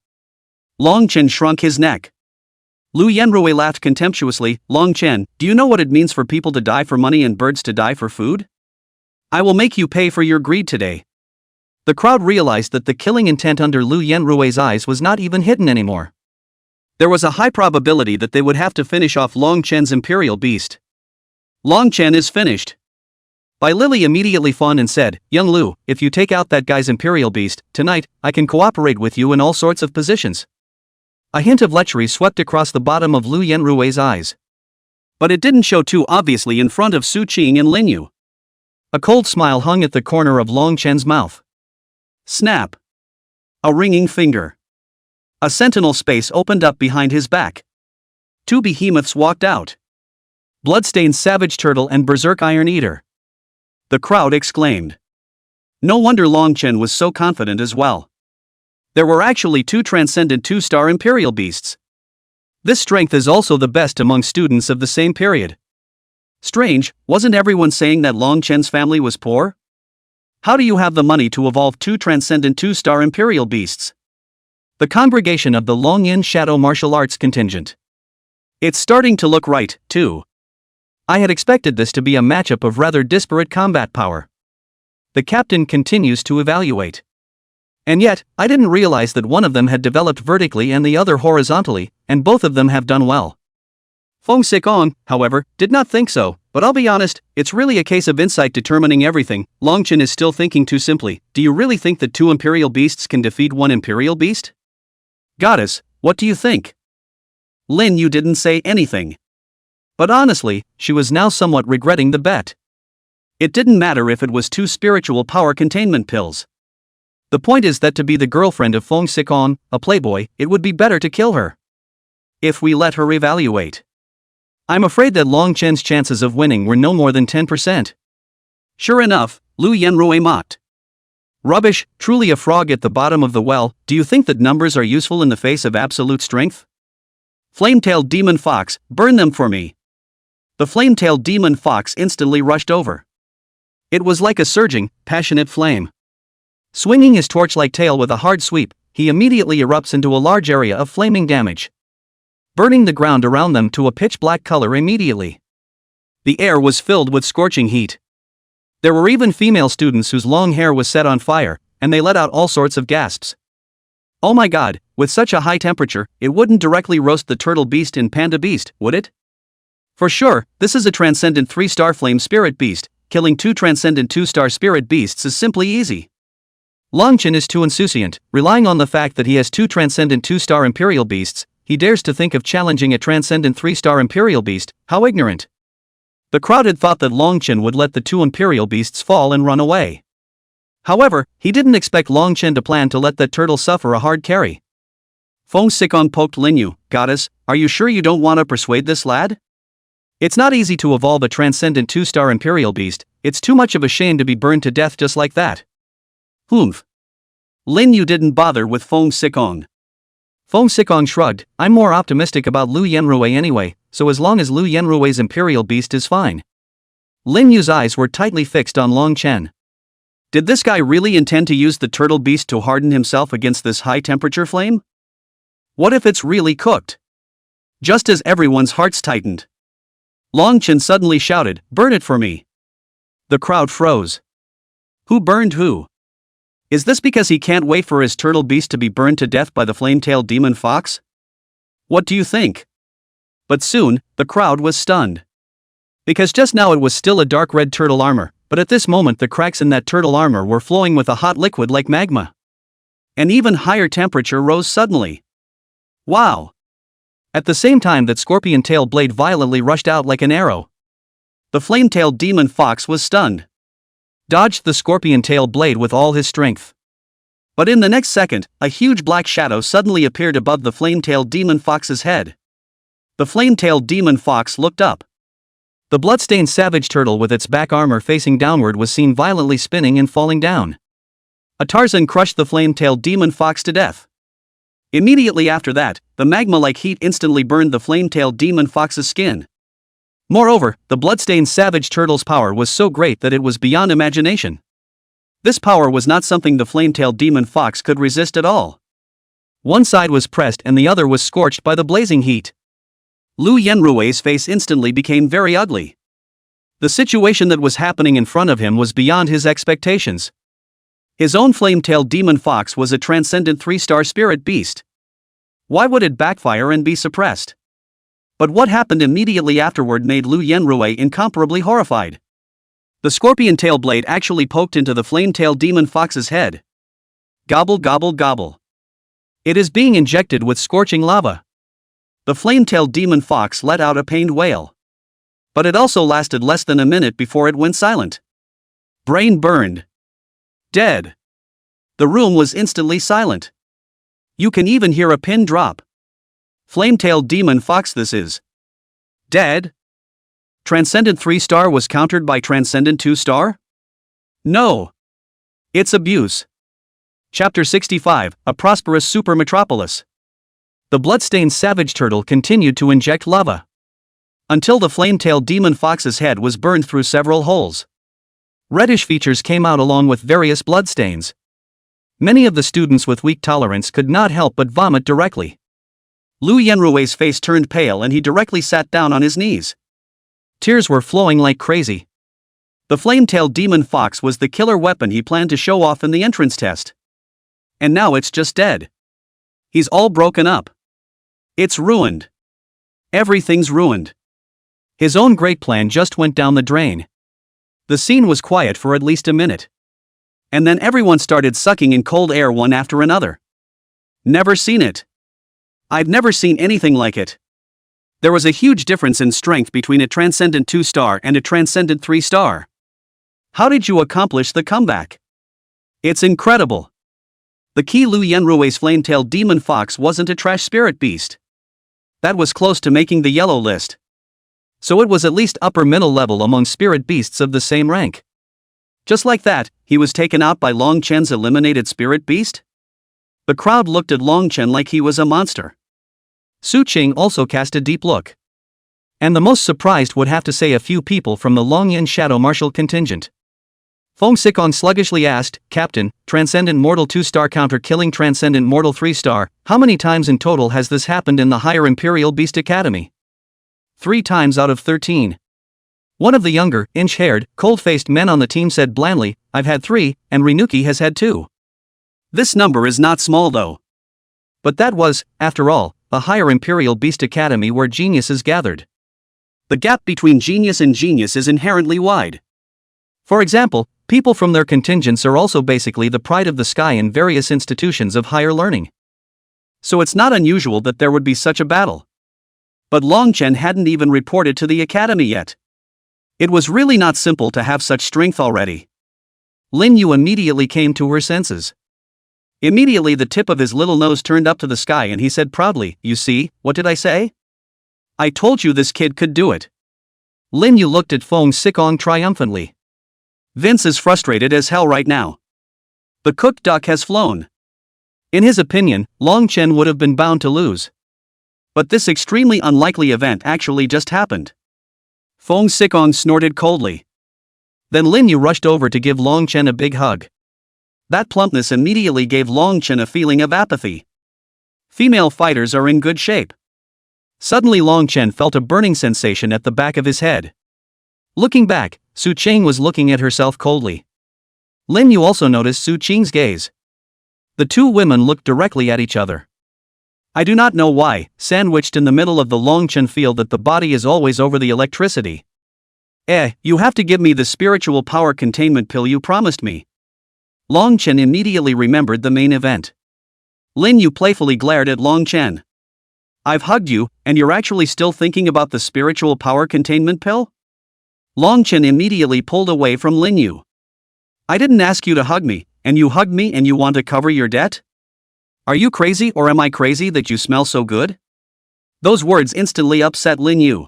Long Chen shrunk his neck. Lu Yenrui laughed contemptuously, Long Chen, do you know what it means for people to die for money and birds to die for food? I will make you pay for your greed today. The crowd realized that the killing intent under Lu Yenrui's eyes was not even hidden anymore. There was a high probability that they would have to finish off Long Chen's Imperial Beast. Long Chen is finished. Bai Lily immediately fawned and said, Young Lu, if you take out that guy's Imperial Beast, tonight, I can cooperate with you in all sorts of positions. A hint of lechery swept across the bottom of Lu Yenrui's eyes. But it didn't show too obviously in front of Su Qing and Lin Yu. A cold smile hung at the corner of Long Chen's mouth. Snap! A ringing finger. A sentinel space opened up behind his back. Two behemoths walked out. Bloodstained Savage Turtle and Berserk Iron Eater. The crowd exclaimed. No wonder Long Chen was so confident as well. There were actually two transcendent 2-star Imperial Beasts. This strength is also the best among students of the same period. Strange, wasn't everyone saying that Long Chen's family was poor? How do you have the money to evolve two transcendent 2-star Imperial Beasts? The congregation of the Long Yin Shadow Martial Arts contingent. It's starting to look right, too. I had expected this to be a matchup of rather disparate combat power. The captain continues to evaluate. And yet, I didn't realize that one of them had developed vertically and the other horizontally, and both of them have done well. Feng Xikong, however, did not think so, but I'll be honest, it's really a case of insight determining everything. Long Chen is still thinking too simply. Do you really think that two Imperial Beasts can defeat one Imperial Beast? Goddess, what do you think? Lin Yu didn't say anything. But honestly, she was now somewhat regretting the bet. It didn't matter if it was two spiritual power containment pills. The point is that to be the girlfriend of Feng Xikong, a playboy, it would be better to kill her. If we let her evaluate. I'm afraid that Long Chen's chances of winning were no more than 10%. Sure enough, Lu Yenrui mocked. Rubbish, truly a frog at the bottom of the well. Do you think that numbers are useful in the face of absolute strength? Flame-tailed demon fox, burn them for me. The flame-tailed demon fox instantly rushed over. It was like a surging, passionate flame. Swinging his torch-like tail with a hard sweep, he immediately erupts into a large area of flaming damage, burning the ground around them to a pitch-black color immediately. The air was filled with scorching heat. There were even female students whose long hair was set on fire, and they let out all sorts of gasps. Oh my god, with such a high temperature, it wouldn't directly roast the turtle beast in Panda Beast, would it? For sure, this is a transcendent 3-star flame spirit beast. Killing two transcendent 2-star spirit beasts is simply easy. Long Chen is too insouciant, relying on the fact that he has two transcendent 2-star Imperial Beasts. He dares to think of challenging a transcendent 3-star Imperial Beast. How ignorant. The crowd had thought that Long Chen would let the two Imperial Beasts fall and run away. However, he didn't expect Long Chen to plan to let that turtle suffer a hard carry. Feng Xikong poked Lin Yu. Goddess, are you sure you don't want to persuade this lad? It's not easy to evolve a transcendent 2-star Imperial Beast. It's too much of a shame to be burned to death just like that. Humph. Lin Yu didn't bother with Feng Xikong. Feng Xikong shrugged. I'm more optimistic about Lu Yenrui anyway, so as long as Lu Yenrui's Imperial Beast is fine. Lin Yu's eyes were tightly fixed on Long Chen. Did this guy really intend to use the turtle beast to harden himself against this high-temperature flame? What if it's really cooked? Just as everyone's hearts tightened, Long Chen suddenly shouted, "Burn it for me!" The crowd froze. Who burned who? Is this because he can't wait for his turtle beast to be burned to death by the flame-tailed demon fox? What do you think? But soon, the crowd was stunned. Because just now it was still a dark red turtle armor, but at this moment the cracks in that turtle armor were flowing with a hot liquid like magma. An even higher temperature rose suddenly. Wow! At the same time that Scorpion Tail Blade violently rushed out like an arrow. The flame-tailed demon fox was stunned. Dodged the Scorpion Tail Blade with all his strength. But in the next second, a huge black shadow suddenly appeared above the flame-tailed demon fox's head. The flame-tailed demon fox looked up. The bloodstained savage turtle with its back armor facing downward was seen violently spinning and falling down. A Tarzan crushed the flame-tailed demon fox to death. Immediately after that, the magma-like heat instantly burned the flame-tailed demon fox's skin. Moreover, the bloodstained savage turtle's power was so great that it was beyond imagination. This power was not something the flame-tailed demon fox could resist at all. One side was pressed and the other was scorched by the blazing heat. Lu Yenrui's face instantly became very ugly. The situation that was happening in front of him was beyond his expectations. His own flame-tailed demon fox was a transcendent 3-star spirit beast. Why would it backfire and be suppressed? But what happened immediately afterward made Lu Yenrui incomparably horrified. The Scorpion Tail Blade actually poked into the flame-tailed demon fox's head. Gobble gobble gobble. It is being injected with scorching lava. The flame-tailed demon fox let out a pained wail. But it also lasted less than a minute before it went silent. Brain burned. Dead. The room was instantly silent. You can even hear a pin drop. Flame-tailed demon fox, this is dead? Transcendent 3-star was countered by Transcendent 2-star? No. It's abuse. Chapter 65, A Prosperous Super Metropolis. The bloodstained savage turtle continued to inject lava. Until the flame-tailed demon fox's head was burned through several holes. Reddish features came out along with various bloodstains. Many of the students with weak tolerance could not help but vomit directly. Lu Yenrui's face turned pale and he directly sat down on his knees. Tears were flowing like crazy. The flame-tailed demon fox was the killer weapon he planned to show off in the entrance test. And now it's just dead. He's all broken up. It's ruined. Everything's ruined. His own great plan just went down the drain. The scene was quiet for at least a minute. And then everyone started sucking in cold air one after another. Never seen it. I'd never seen anything like it. There was a huge difference in strength between a Transcendent 2-star and a Transcendent 3-star. How did you accomplish the comeback? It's incredible. The key Lu Yenrui's flame-tailed demon fox wasn't a trash spirit beast. That was close to making the yellow list. So it was at least upper middle level among spirit beasts of the same rank. Just like that, he was taken out by Long Chen's eliminated spirit beast? The crowd looked at Long Chen like he was a monster. Su Qing also cast a deep look. And the most surprised would have to say a few people from the Longyan Shadow Martial contingent. Feng Xikong sluggishly asked, Captain, Transcendent Mortal 2-star counter killing Transcendent Mortal 3-star, how many times in total has this happened in the Higher Imperial Beast Academy? 3 times out of 13. One of the younger, inch-haired, cold-faced men on the team said blandly, I've had 3, and Rinuki has had 2. This number is not small though. But that was, after all, the Higher Imperial Beast Academy where geniuses gathered. The gap between genius and genius is inherently wide. For example, people from their contingents are also basically the pride of the sky in various institutions of higher learning. So it's not unusual that there would be such a battle. But Long Chen hadn't even reported to the academy yet. It was really not simple to have such strength already. Lin Yu immediately came to her senses. Immediately the tip of his little nose turned up to the sky and he said proudly, you see, what did I say? I told you this kid could do it. Lin Yu looked at Feng Xikong triumphantly. Vince is frustrated as hell right now. The cooked duck has flown. In his opinion, Long Chen would have been bound to lose. But this extremely unlikely event actually just happened. Feng Xikong snorted coldly. Then Lin Yu rushed over to give Long Chen a big hug. That plumpness immediately gave Long Chen a feeling of apathy. Female fighters are in good shape. Suddenly Long Chen felt a burning sensation at the back of his head. Looking back, Su Qing was looking at herself coldly. Lin Yu also noticed Su Qing's gaze. The two women looked directly at each other. I do not know why, sandwiched in the middle of the Long Chen feel that the body is always over the electricity. You have to give me the spiritual power containment pill you promised me. Long Chen immediately remembered the main event. Lin Yu playfully glared at Long Chen. I've hugged you, and you're actually still thinking about the spiritual power containment pill? Long Chen immediately pulled away from Lin Yu. I didn't ask you to hug me, and you hugged me and you want to cover your debt? Are you crazy or am I crazy that you smell so good? Those words instantly upset Lin Yu.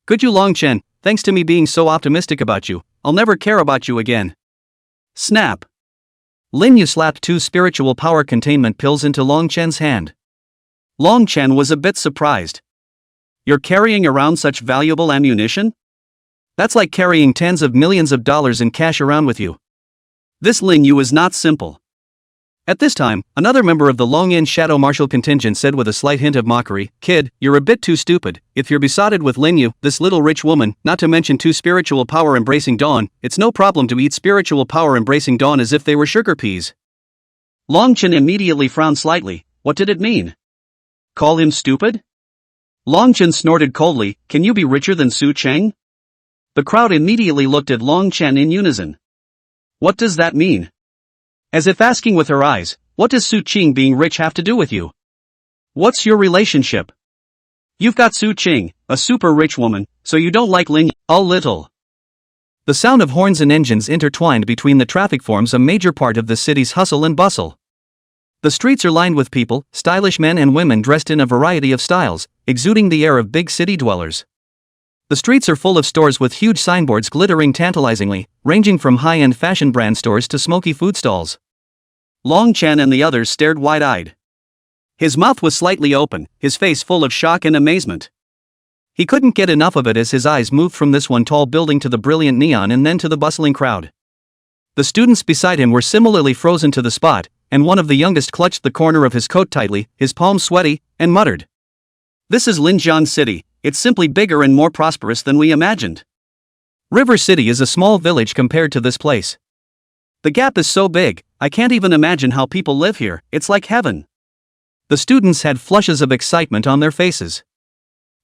Could you Long Chen, thanks to me being so optimistic about you, I'll never care about you again. Snap. Lin Yu slapped 2 spiritual power containment pills into Long Chen's hand. Long Chen was a bit surprised. You're carrying around such valuable ammunition? That's like carrying tens of millions of dollars in cash around with you. This Lin Yu is not simple. At this time, another member of the Longyan Shadow Martial contingent said with a slight hint of mockery, Kid, you're a bit too stupid. If you're besotted with Lin Yu, this little rich woman, not to mention 2 spiritual power embracing Dawn, it's no problem to eat spiritual power embracing Dawn as if they were sugar peas. Long Chen immediately frowned slightly. What did it mean? Call him stupid? Long Chen snorted coldly, can you be richer than Su Cheng? The crowd immediately looked at Long Chen in unison. What does that mean? As if asking with her eyes, What does Su Qing being rich have to do with you? What's your relationship? You've got Su Qing, a super rich woman, so you don't like Lin a little. The sound of horns and engines intertwined between the traffic forms a major part of the city's hustle and bustle. The streets are lined with people, stylish men and women dressed in a variety of styles, exuding the air of big city dwellers. The streets are full of stores with huge signboards glittering tantalizingly, ranging from high-end fashion brand stores to smoky food stalls. Long Chen and the others stared wide-eyed. His mouth was slightly open, his face full of shock and amazement. He couldn't get enough of it as his eyes moved from this one tall building to the brilliant neon and then to the bustling crowd. The students beside him were similarly frozen to the spot, and one of the youngest clutched the corner of his coat tightly, his palms sweaty, and muttered. "This is Linjiang City, it's simply bigger and more prosperous than we imagined. River City is a small village compared to this place. The gap is so big, I can't even imagine how people live here, it's like heaven." The students had flushes of excitement on their faces.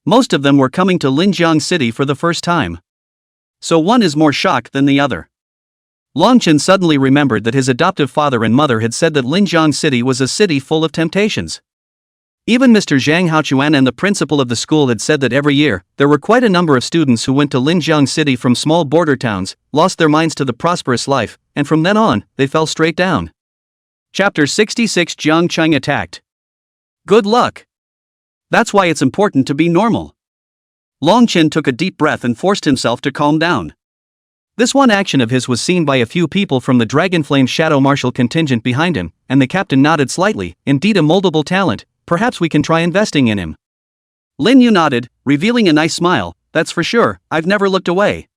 Most of them were coming to Linjiang City for the first time. So one is more shocked than the other. Longchen suddenly remembered that his adoptive father and mother had said that Linjiang City was a city full of temptations. Even Mr. Zhang Haochuan and the principal of the school had said that every year, there were quite a number of students who went to Linjiang City from small border towns, lost their minds to the prosperous life, and from then on, they fell straight down. Chapter 66 Jiang Cheng attacked. Good luck. That's why it's important to be normal. Long Chen took a deep breath and forced himself to calm down. This one action of his was seen by a few people from the Dragonflame Shadow Marshal contingent behind him, and the captain nodded slightly. Indeed a moldable talent, perhaps we can try investing in him. Lin Yu nodded, revealing a nice smile. That's for sure, I've never looked away.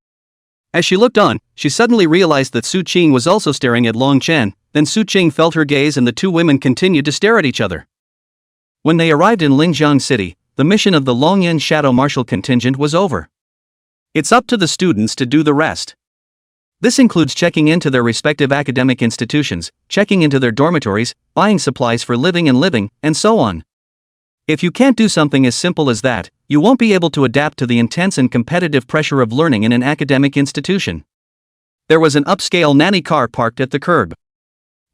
As she looked on, she suddenly realized that Su Qing was also staring at Long Chen, then Su Qing felt her gaze and the two women continued to stare at each other. When they arrived in Linjiang City, the mission of the Longyan Shadow Marshal contingent was over. It's up to the students to do the rest. This includes checking into their respective academic institutions, checking into their dormitories, buying supplies for living, and so on. If you can't do something as simple as that, you won't be able to adapt to the intense and competitive pressure of learning in an academic institution. There was an upscale nanny car parked at the curb.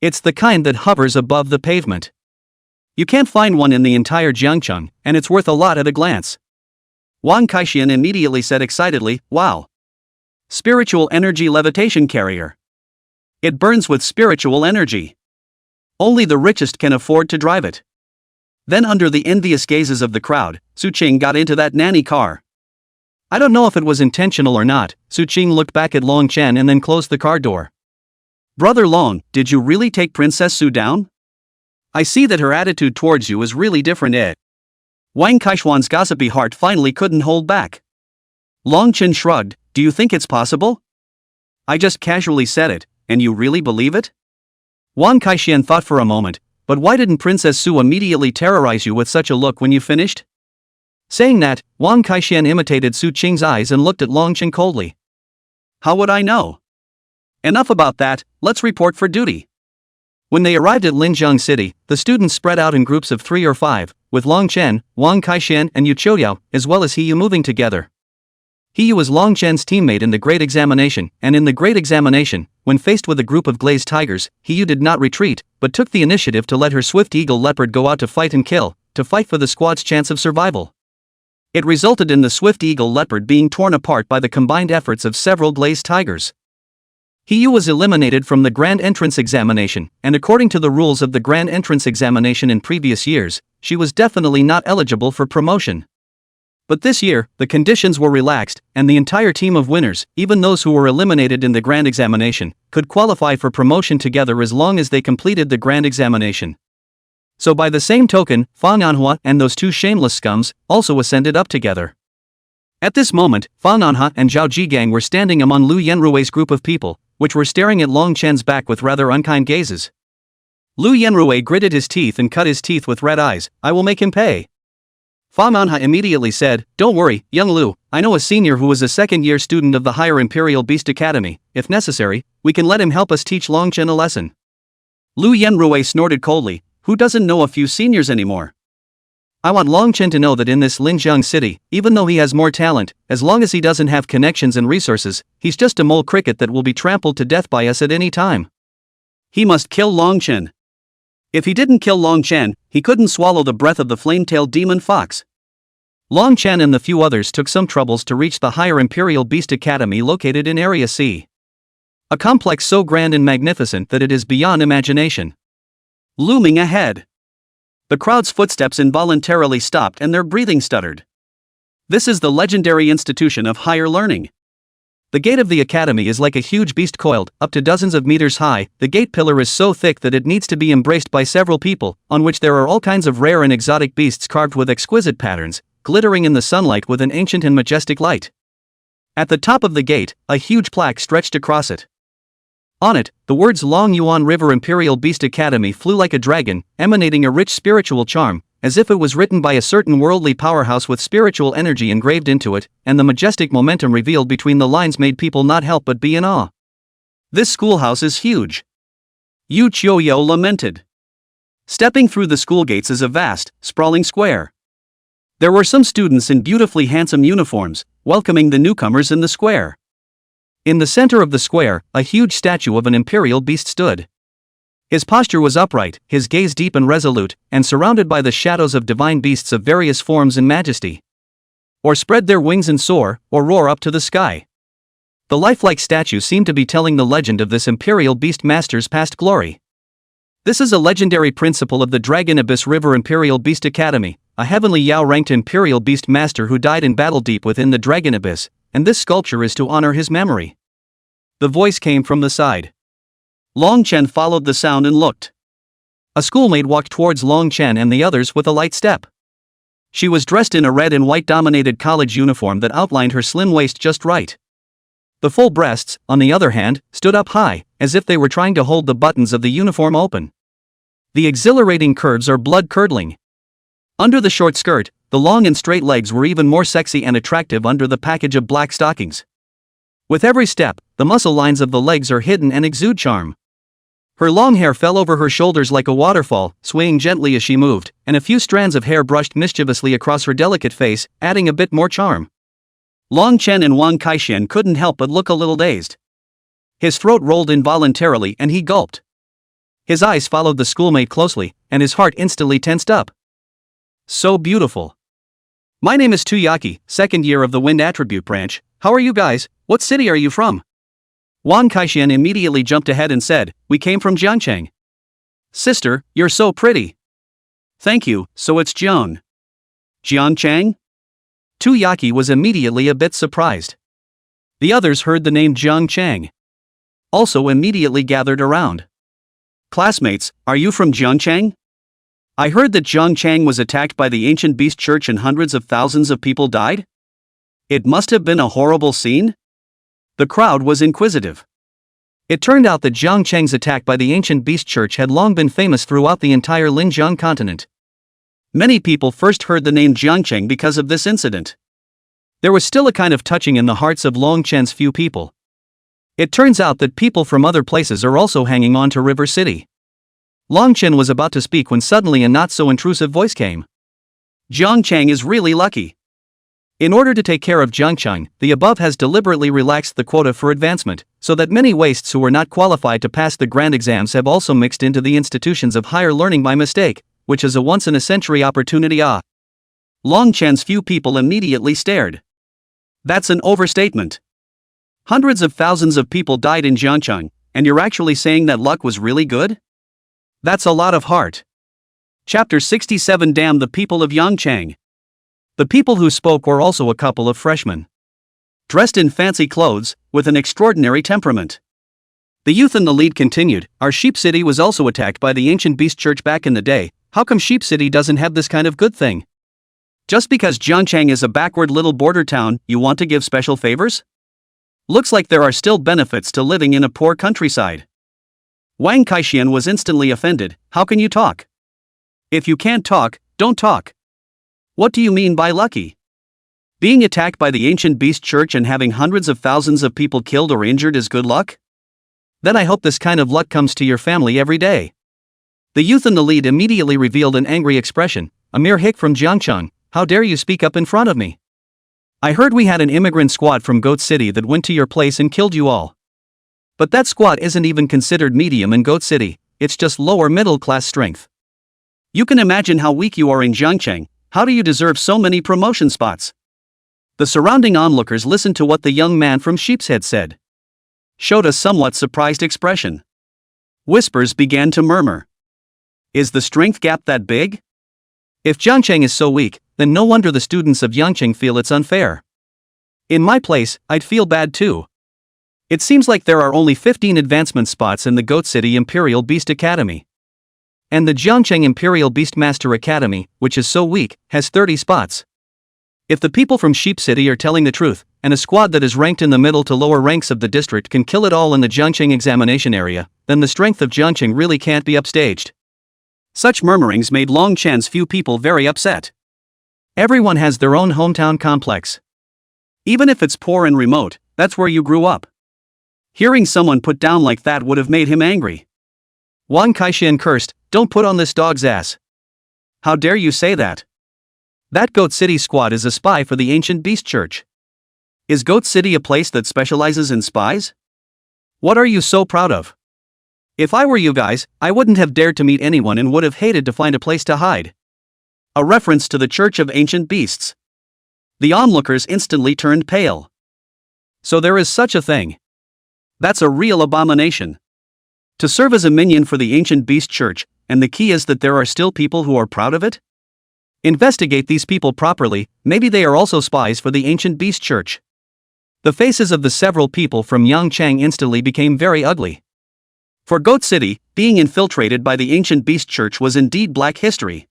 It's the kind that hovers above the pavement. You can't find one in the entire Jiangcheng, and it's worth a lot at a glance. Wang Kaixian immediately said excitedly, "Wow! Spiritual energy levitation carrier. It burns with spiritual energy. Only the richest can afford to drive it." Then under the envious gazes of the crowd, Su Qing got into that nanny car. I don't know if it was intentional or not, Su Qing looked back at Long Chen and then closed the car door. "Brother Long, did you really take Princess Su down? I see that her attitude towards you is really different, eh?" Wang Kaishuan's gossipy heart finally couldn't hold back. Long Chen shrugged, "Do you think it's possible? I just casually said it, and you really believe it?" Wang Kaixian thought for a moment, "But why didn't Princess Su immediately terrorize you with such a look when you finished?" Saying that, Wang Kaixian imitated Su Qing's eyes and looked at Long Chen coldly. "How would I know? Enough about that, let's report for duty." When they arrived at Linjiang City, the students spread out in groups of 3 or 5, with Long Chen, Wang Kaixian and Yu Qiuliao, as well as He Yu moving together. He Yu was Long Chen's teammate in the Great Examination, and in the Great Examination, when faced with a group of glazed tigers, He Yu did not retreat, but took the initiative to let her swift eagle leopard go out to fight and kill, to fight for the squad's chance of survival. It resulted in the swift eagle leopard being torn apart by the combined efforts of several glazed tigers. He Yu was eliminated from the Grand Entrance Examination, and according to the rules of the Grand Entrance Examination in previous years, she was definitely not eligible for promotion. But this year, the conditions were relaxed, and the entire team of winners, even those who were eliminated in the Grand Examination, could qualify for promotion together as long as they completed the Grand Examination. So by the same token, Fa Nanhua and those two shameless scums also ascended up together. At this moment, Fa Nanhua and Zhao Jigang were standing among Lu Yenrui's group of people, which were staring at Long Chen's back with rather unkind gazes. Lu Yenrui gritted his teeth and cut his teeth with red eyes. "I will make him pay." Fa Manhua immediately said, "Don't worry, young Lu, I know a senior who is a second-year student of the Higher Imperial Beast Academy. If necessary, we can let him help us teach Long Chen a lesson." Lu Yenrui snorted coldly, "Who doesn't know a few seniors anymore? I want Long Chen to know that in this Linjiang City, even though he has more talent, as long as he doesn't have connections and resources, he's just a mole cricket that will be trampled to death by us at any time. He must kill Long Chen. If he didn't kill Long Chen, he couldn't swallow the breath of the flame-tailed demon fox. Long Chen and the few others took some troubles to reach the higher Imperial Beast Academy located in Area C. A complex so grand and magnificent that it is beyond imagination. Looming ahead. The crowd's footsteps involuntarily stopped and their breathing stuttered. This is the legendary institution of higher learning. The gate of the academy is like a huge beast coiled, up to dozens of meters high. The gate pillar is so thick that it needs to be embraced by several people, on which there are all kinds of rare and exotic beasts carved with exquisite patterns, glittering in the sunlight with an ancient and majestic light. At the top of the gate, a huge plaque stretched across it. On it, the words Long Yuan River Imperial Beast Academy flew like a dragon, emanating a rich spiritual charm, as if it was written by a certain worldly powerhouse with spiritual energy engraved into it, and the majestic momentum revealed between the lines made people not help but be in awe. This schoolhouse is huge. Yu Qiuyo lamented. Stepping through the school gates is a vast, sprawling square. There were some students in beautifully handsome uniforms, welcoming the newcomers in the square. In the center of the square, a huge statue of an imperial beast stood. His posture was upright, his gaze deep and resolute, and surrounded by the shadows of divine beasts of various forms and majesty. Or spread their wings and soar, or roar up to the sky. The lifelike statue seemed to be telling the legend of this imperial beast master's past glory. This is a legendary principle of the Dragon Abyss River Imperial Beast Academy, a heavenly Yao-ranked imperial beast master who died in battle deep within the Dragon Abyss, and this sculpture is to honor his memory. The voice came from the side. Long Chen followed the sound and looked. A schoolmate walked towards Long Chen and the others with a light step. She was dressed in a red and white dominated college uniform that outlined her slim waist just right. The full breasts, on the other hand, stood up high, as if they were trying to hold the buttons of the uniform open. The exhilarating curves are blood-curdling. Under the short skirt, the long and straight legs were even more sexy and attractive under the package of black stockings. With every step, the muscle lines of the legs are hidden and exude charm. Her long hair fell over her shoulders like a waterfall, swaying gently as she moved, and a few strands of hair brushed mischievously across her delicate face, adding a bit more charm. Long Chen and Wang Kaixian couldn't help but look a little dazed. His throat rolled involuntarily and he gulped. His eyes followed the schoolmate closely, and his heart instantly tensed up. So beautiful. My name is Tuyaki, second year of the Wind Attribute branch. How are you guys? What city are you from? Wang Kaixian immediately jumped ahead and said, we came from Jiangcheng. Sister, you're so pretty. Thank you, so it's Jiang. Jiangcheng? Tuyaki was immediately a bit surprised. The others heard the name Jiangcheng. Also immediately gathered around. Classmates, are you from Jiangcheng? I heard that Jiangcheng was attacked by the ancient beast church and hundreds of thousands of people died? It must have been a horrible scene? The crowd was inquisitive. It turned out that Jiangcheng's attack by the ancient beast church had long been famous throughout the entire Linjiang continent. Many people first heard the name Jiangcheng because of this incident. There was still a kind of touching in the hearts of Long Chen's few people. It turns out that people from other places are also hanging on to River City. Long Chen was about to speak when suddenly a not-so-intrusive voice came. Jiangcheng is really lucky. In order to take care of Jiangcheng, the above has deliberately relaxed the quota for advancement, so that many wastes who were not qualified to pass the grand exams have also mixed into the institutions of higher learning by mistake, which is a once-in-a-century opportunity. Long Chen's few people immediately stared. That's an overstatement. Hundreds of thousands of people died in Jiangcheng, and you're actually saying that luck was really good? That's a lot of heart. Chapter 67. Damn the people of Yangcheng. The people who spoke were also a couple of freshmen. Dressed in fancy clothes, with an extraordinary temperament. The youth in the lead continued, our Sheep City was also attacked by the ancient beast church back in the day. How come Sheep City doesn't have this kind of good thing? Just because Jiangcheng is a backward little border town, you want to give special favors? Looks like there are still benefits to living in a poor countryside. Wang Kaixian was instantly offended. How can you talk? If you can't talk, don't talk. What do you mean by lucky? Being attacked by the ancient beast church and having hundreds of thousands of people killed or injured is good luck? Then I hope this kind of luck comes to your family every day. The youth in the lead immediately revealed an angry expression. A mere hick from Jiangcheng, how dare you speak up in front of me? I heard we had an immigrant squad from Goat City that went to your place and killed you all. But that squad isn't even considered medium in Goat City. it's just lower middle class strength. You can imagine how weak you are in Jiangcheng. How do you deserve so many promotion spots? The surrounding onlookers listened to what the young man from Sheepshead said. Showed a somewhat surprised expression. Whispers began to murmur. Is the strength gap that big? If Jiangcheng is so weak, then no wonder the students of Yangcheng feel it's unfair. In my place, I'd feel bad too. It seems like there are only 15 advancement spots in the Goat City Imperial Beast Academy. And the Jiangcheng Imperial Beastmaster Academy, which is so weak, has 30 spots. If the people from Sheep City are telling the truth, and a squad that is ranked in the middle to lower ranks of the district can kill it all in the Jiangcheng examination area, then the strength of Jiangcheng really can't be upstaged. Such murmurings made Longchen's few people very upset. Everyone has their own hometown complex. Even if it's poor and remote, that's where you grew up. Hearing someone put down like that would have made him angry. Wang Kaixian cursed, "Don't put on this dog's ass. How dare you say that? That Goat City squad is a spy for the ancient beast church. Is Goat City a place that specializes in spies? What are you so proud of? If I were you guys, I wouldn't have dared to meet anyone and would have hated to find a place to hide." A reference to the Church of Ancient Beasts. The onlookers instantly turned pale. So there is such a thing. That's a real abomination. To serve as a minion for the ancient beast church, and the key is that there are still people who are proud of it? Investigate these people properly, maybe they are also spies for the ancient beast church. The faces of the several people from Yangcheng instantly became very ugly. For Goat City, being infiltrated by the ancient beast church was indeed black history.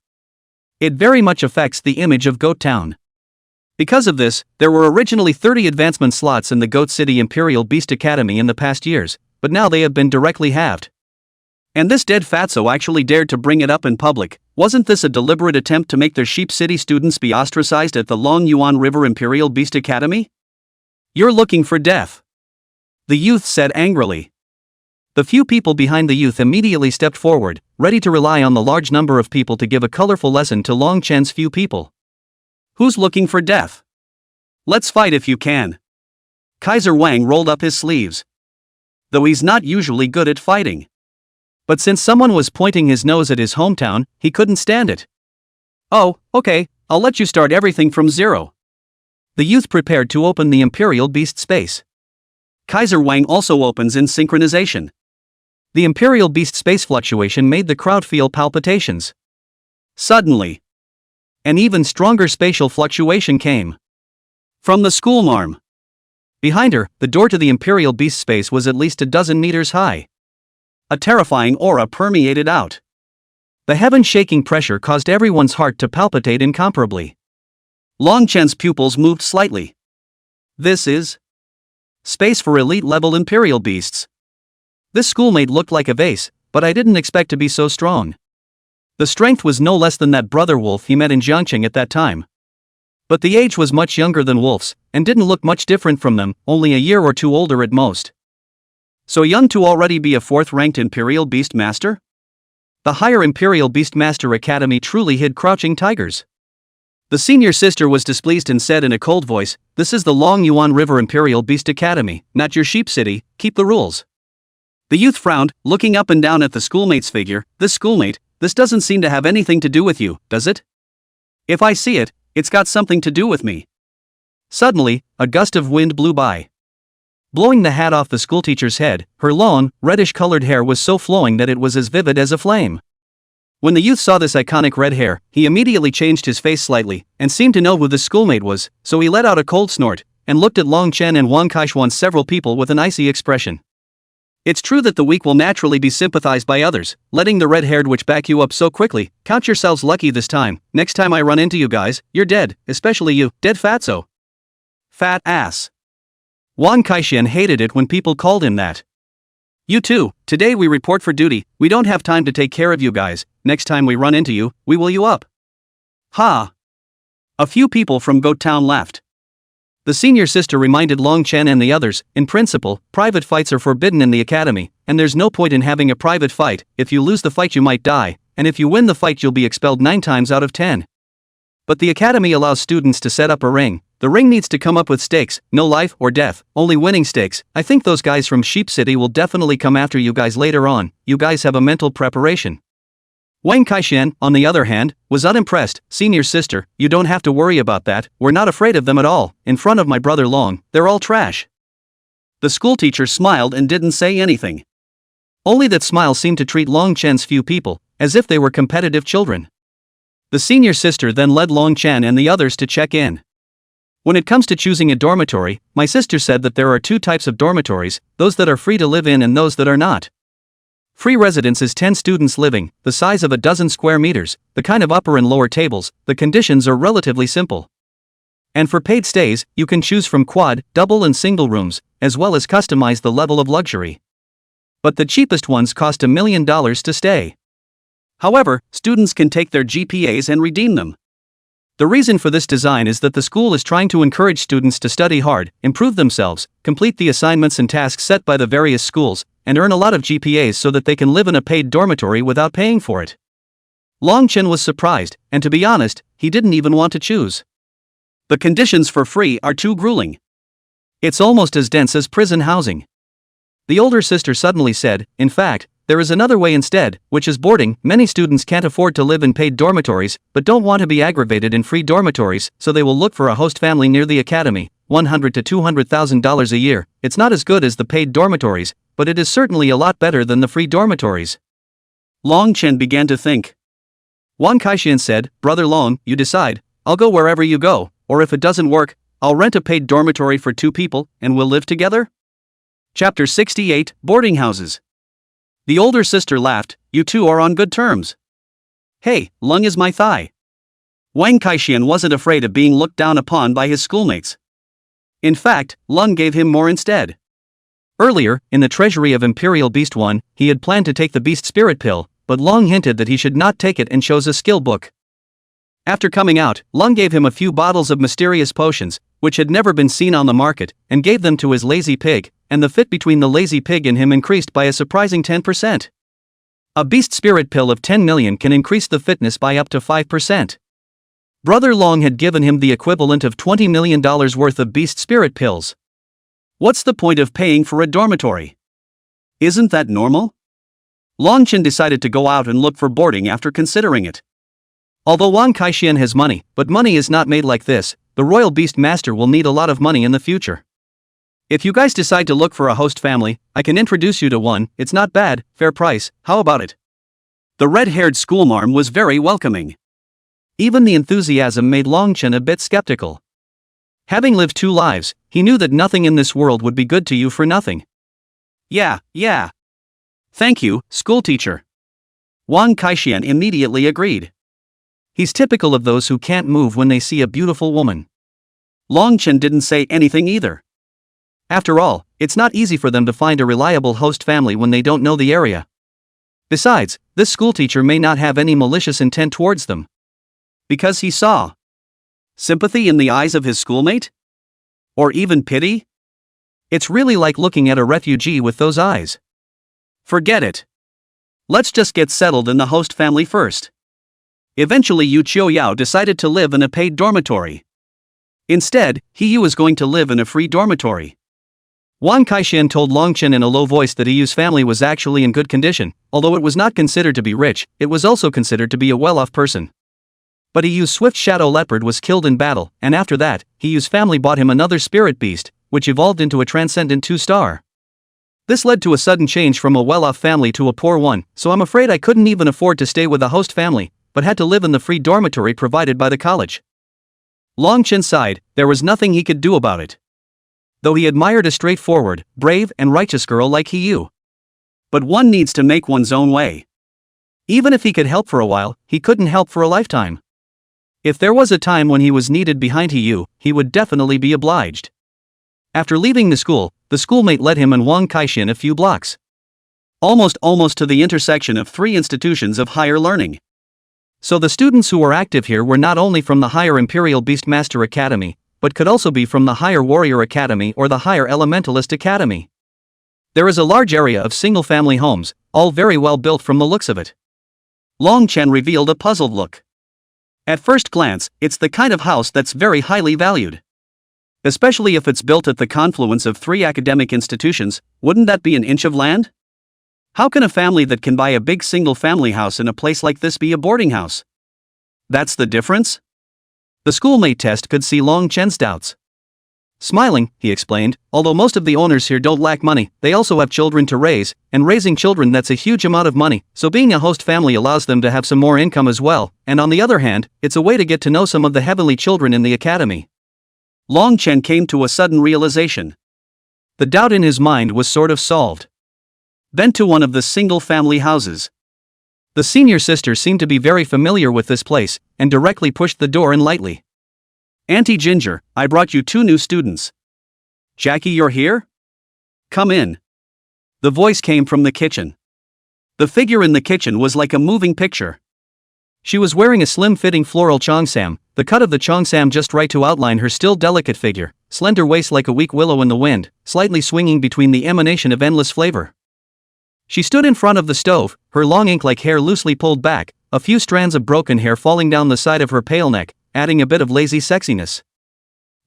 It very much affects the image of Goat Town. Because of this, there were originally 30 advancement slots in the Goat City Imperial Beast Academy in the past years, but now they have been directly halved. And this dead fatso actually dared to bring it up in public. Wasn't this a deliberate attempt to make their Sheep City students be ostracized at the Long Yuan River Imperial Beast Academy? You're looking for death, the youth said angrily. The few people behind the youth immediately stepped forward, ready to rely on the large number of people to give a colorful lesson to Longchen's few people. Who's looking for death? Let's fight if you can. Kaiser Wang rolled up his sleeves. Though he's not usually good at fighting. But since someone was pointing his nose at his hometown, he couldn't stand it. Oh, okay, I'll let you start everything from zero. The youth prepared to open the Imperial Beast space. Kaiser Wang also opens in synchronization. The Imperial Beast space fluctuation made the crowd feel palpitations. Suddenly, an even stronger spatial fluctuation came from the schoolmarm. Behind her, the door to the Imperial Beast space was at least a dozen meters high. A terrifying aura permeated out. The heaven-shaking pressure caused everyone's heart to palpitate incomparably. Longchen's pupils moved slightly. This is space for elite-level Imperial Beasts. This schoolmate looked like a vase, but I didn't expect to be so strong. The strength was no less than that brother wolf he met in Jiangcheng at that time. But the age was much younger than Wolf's, and didn't look much different from them, only a year or two older at most. So young to already be a fourth-ranked Imperial Beast Master? The higher Imperial Beastmaster Academy truly hid crouching tigers. The senior sister was displeased and said in a cold voice, "This is the Long Yuan River Imperial Beast Academy, not your Sheep City, keep the rules." The youth frowned, looking up and down at the schoolmate's figure. "This schoolmate, this doesn't seem to have anything to do with you, does it? If I see it, it's got something to do with me." Suddenly, a gust of wind blew by, blowing the hat off the schoolteacher's head. Her long, reddish-colored hair was so flowing that it was as vivid as a flame. When the youth saw this iconic red hair, he immediately changed his face slightly, and seemed to know who the schoolmate was, so he let out a cold snort, and looked at Longchen and Wang Kaishuan's several people with an icy expression. It's true that the weak will naturally be sympathized by others, letting the red-haired witch back you up so quickly. Count yourselves lucky this time. Next time I run into you guys, you're dead, especially you, dead fatso. Fat ass. Wang Kaixian hated it when people called him that. You too, today we report for duty, we don't have time to take care of you guys, next time we run into you, we will you up. Ha! A few people from Goat Town laughed. The senior sister reminded Longchen and the others, in principle, private fights are forbidden in the academy, and there's no point in having a private fight. If you lose the fight you might die, and if you win the fight you'll be expelled 9 times out of 10. But the academy allows students to set up a ring, The ring needs to come up with stakes, no life or death, only winning stakes. I think those guys from Sheep City will definitely come after you guys later on. You guys have a mental preparation. Wang Kaixian, on the other hand, was unimpressed. Senior sister, you don't have to worry about that, we're not afraid of them at all. In front of my brother Long, they're all trash. The schoolteacher smiled and didn't say anything. Only that smile seemed to treat Long Chen's few people as if they were competitive children. The senior sister then led Long Chen and the others to check in. When it comes to choosing a dormitory, my sister said that there are two types of dormitories, those that are free to live in and those that are not. Free residence is 10 students living, the size of a dozen square meters, the kind of upper and lower tables, the conditions are relatively simple. And for paid stays, you can choose from quad, double and single rooms, as well as customize the level of luxury. But the cheapest ones cost $1 million to stay. However, students can take their GPAs and redeem them. The reason for this design is that the school is trying to encourage students to study hard, improve themselves, complete the assignments and tasks set by the various schools, and earn a lot of GPAs so that they can live in a paid dormitory without paying for it. Long Chen was surprised, and to be honest, he didn't even want to choose. The conditions for free are too grueling. It's almost as dense as prison housing. The older sister suddenly said, in fact, there is another way instead, which is boarding. Many students can't afford to live in paid dormitories, but don't want to be aggravated in free dormitories, so they will look for a host family near the academy, $100,000 to $200,000 a year. It's not as good as the paid dormitories, but it is certainly a lot better than the free dormitories. Long Chen began to think. Wang Kaixian said, Brother Long, you decide, I'll go wherever you go, or if it doesn't work, I'll rent a paid dormitory for 2 people, and we'll live together? Chapter 68, Boarding Houses. The older sister laughed, you two are on good terms. Hey, Lung is my thigh. Wang Kaixian wasn't afraid of being looked down upon by his schoolmates. In fact, Lung gave him more instead. Earlier, in the treasury of Imperial Beast 1, he had planned to take the Beast Spirit Pill, but Lung hinted that he should not take it and chose a skill book. After coming out, Lung gave him a few bottles of mysterious potions, which had never been seen on the market, and gave them to his lazy pig, and the fit between the lazy pig and him increased by a surprising 10%. A Beast Spirit Pill of 10 million can increase the fitness by up to 5%. Brother Long had given him the equivalent of $20 million worth of Beast Spirit Pills. What's the point of paying for a dormitory? Isn't that normal? Long Chen decided to go out and look for boarding after considering it. Although Wang Kaixian has money, but money is not made like this, the Royal Beast Master will need a lot of money in the future. If you guys decide to look for a host family, I can introduce you to one. It's not bad, fair price, how about it? The red-haired schoolmarm was very welcoming. Even the enthusiasm made Long Chen a bit skeptical. Having lived 2 lives, he knew that nothing in this world would be good to you for nothing. Yeah. Thank you, schoolteacher. Wang Kaixian immediately agreed. He's typical of those who can't move when they see a beautiful woman. Long Chen didn't say anything either. After all, it's not easy for them to find a reliable host family when they don't know the area. Besides, this schoolteacher may not have any malicious intent towards them. Because he saw sympathy in the eyes of his schoolmate? Or even pity? It's really like looking at a refugee with those eyes. Forget it. Let's just get settled in the host family first. Eventually Yu Qiuyao decided to live in a paid dormitory. Instead, Yu was going to live in a free dormitory. Wang Kaixian told Long Chen in a low voice that Yu's family was actually in good condition. Although it was not considered to be rich, it was also considered to be a well-off person. But Yu's swift shadow leopard was killed in battle, and after that, Yu's family bought him another spirit beast, which evolved into a transcendent 2-star. This led to a sudden change from a well-off family to a poor one, so I'm afraid I couldn't even afford to stay with a host family, but had to live in the free dormitory provided by the college. Long Chen sighed, there was nothing he could do about it. Though he admired a straightforward, brave and righteous girl like Yu. But one needs to make one's own way. Even if he could help for a while, he couldn't help for a lifetime. If there was a time when he was needed behind Yu, he would definitely be obliged. After leaving the school, the schoolmate led him and Wang Kaixian a few blocks. Almost to the intersection of 3 institutions of higher learning. So the students who were active here were not only from the Higher Imperial Beastmaster Academy, but could also be from the Higher Warrior Academy or the Higher Elementalist Academy. There is a large area of single-family homes, all very well built from the looks of it. Long Chen revealed a puzzled look. At first glance, it's the kind of house that's very highly valued. Especially if it's built at the confluence of 3 academic institutions, wouldn't that be an inch of land? How can a family that can buy a big single-family house in a place like this be a boarding house? That's the difference? The schoolmate test could see Long Chen's doubts. Smiling, he explained, although most of the owners here don't lack money, they also have children to raise, and raising children that's a huge amount of money, so being a host family allows them to have some more income as well, and on the other hand, it's a way to get to know some of the heavenly children in the academy. Long Chen came to a sudden realization. The doubt in his mind was sort of solved. Then to one of the single-family houses. The senior sister seemed to be very familiar with this place, and directly pushed the door in lightly. "Auntie Ginger, I brought you 2 new students." "Jackie, you're here? Come in." The voice came from the kitchen. The figure in the kitchen was like a moving picture. She was wearing a slim-fitting floral cheongsam, the cut of the cheongsam just right to outline her still delicate figure, slender waist like a weak willow in the wind, slightly swinging between the emanation of endless flavor. She stood in front of the stove, her long ink-like hair loosely pulled back, a few strands of broken hair falling down the side of her pale neck, adding a bit of lazy sexiness.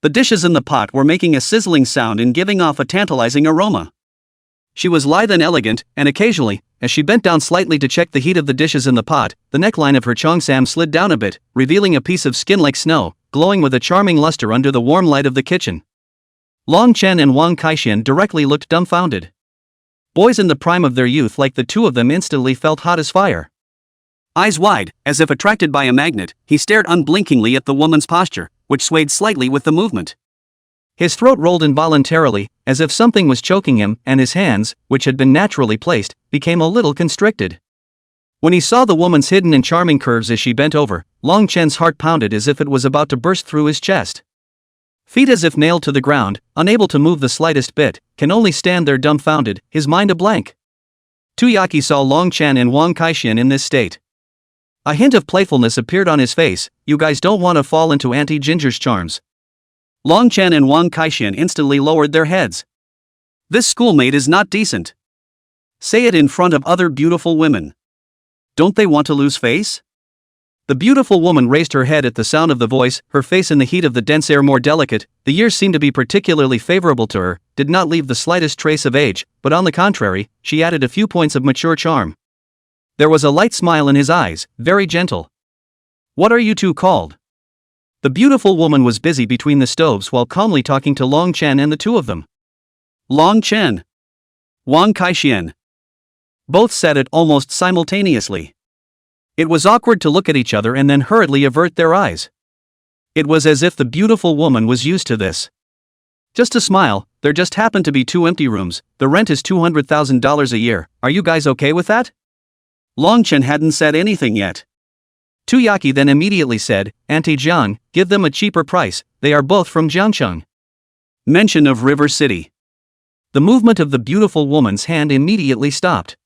The dishes in the pot were making a sizzling sound and giving off a tantalizing aroma. She was lithe and elegant, and occasionally, as she bent down slightly to check the heat of the dishes in the pot, the neckline of her cheongsam slid down a bit, revealing a piece of skin like snow, glowing with a charming luster under the warm light of the kitchen. Long Chen and Wang Kaixian directly looked dumbfounded. Boys in the prime of their youth like the two of them instantly felt hot as fire. Eyes wide, as if attracted by a magnet, he stared unblinkingly at the woman's posture, which swayed slightly with the movement. His throat rolled involuntarily, as if something was choking him, and his hands, which had been naturally placed, became a little constricted. When he saw the woman's hidden and charming curves as she bent over, Long Chen's heart pounded as if it was about to burst through his chest. Feet as if nailed to the ground, unable to move the slightest bit, can only stand there dumbfounded, his mind a blank. Tuyaki saw Long Chen and Wang Kaixian in this state. A hint of playfulness appeared on his face. "You guys don't want to fall into Auntie Ginger's charms." Long Chen and Wang Kaixian instantly lowered their heads. This schoolmate is not decent. Say it in front of other beautiful women. Don't they want to lose face? The beautiful woman raised her head at the sound of the voice, her face in the heat of the dense air more delicate. The years seemed to be particularly favorable to her, did not leave the slightest trace of age, but on the contrary, she added a few points of mature charm. There was a light smile in his eyes, very gentle. "What are you two called?" The beautiful woman was busy between the stoves while calmly talking to Long Chen and the two of them. "Long Chen. Wang Kaixian." Both said it almost simultaneously. It was awkward to look at each other and then hurriedly avert their eyes. It was as if the beautiful woman was used to this. "Just a smile, there just happen to be 2 empty rooms, the rent is $200,000 a year, are you guys okay with that?" Long Chen hadn't said anything yet. Tuyaki then immediately said, "Auntie Jiang, give them a cheaper price, they are both from Jiangcheng." Mention of River City. The movement of the beautiful woman's hand immediately stopped.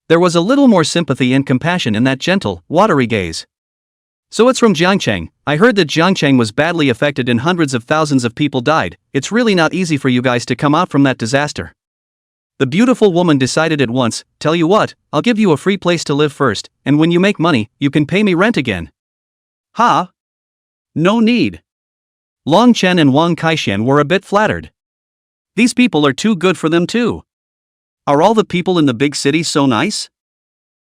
There was a little more sympathy and compassion in that gentle, watery gaze. "So it's from Jiangcheng. I heard that Jiangcheng was badly affected and hundreds of thousands of people died. It's really not easy for you guys to come out from that disaster." The beautiful woman decided at once, "Tell you what, I'll give you a free place to live first, and when you make money, you can pay me rent again." "Ha? No need." Long Chen and Wang Kaixian were a bit flattered. These people are too good for them too. Are all the people in the big city so nice?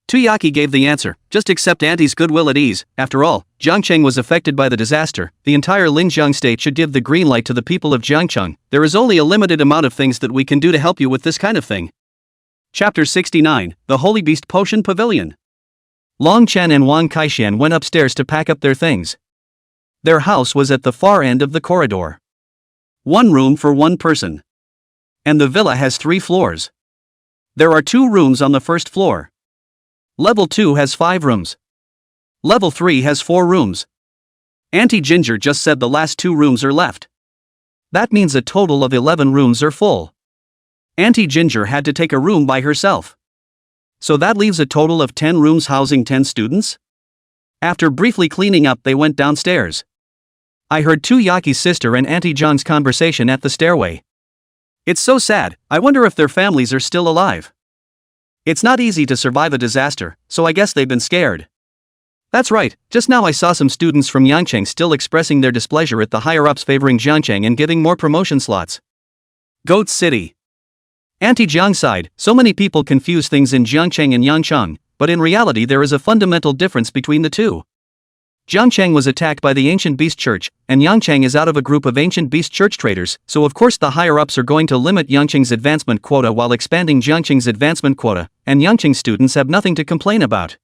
Tuyaki gave the answer, "Just accept Auntie's goodwill at ease. After all, Jiangcheng was affected by the disaster. The entire Linjiang state should give the green light to the people of Jiangcheng. There is only a limited amount of things that we can do to help you with this kind of thing." Chapter 69, The Holy Beast Potion Pavilion. Long Chen and Wang Kaixian went upstairs to pack up their things. Their house was at the far end of the corridor. 1 room for 1 person. And the villa has 3 floors. There are 2 rooms on the first floor. Level 2 has 5 rooms. Level 3 has 4 rooms. Auntie Ginger just said the last 2 rooms are left. That means a total of 11 rooms are full. Auntie Ginger had to take a room by herself. So that leaves a total of 10 rooms housing 10 students? After briefly cleaning up, they went downstairs. I heard Tuyaki's sister and Auntie Jiang's conversation at the stairway. "It's so sad, I wonder if their families are still alive. It's not easy to survive a disaster, so I guess they've been scared." That's right, just now I saw some students from Yangcheng still expressing their displeasure at the higher-ups favoring Jiangcheng and giving more promotion slots. Goat City. Anti-Jiang side, so many people confuse things in Jiangcheng and Yangcheng, but in reality there is a fundamental difference between the two. Jiangcheng was attacked by the ancient beast church, and Yangcheng is out of a group of ancient beast church traders, so of course the higher-ups are going to limit Yangcheng's advancement quota while expanding Jiangcheng's advancement quota, and Yangcheng students have nothing to complain about.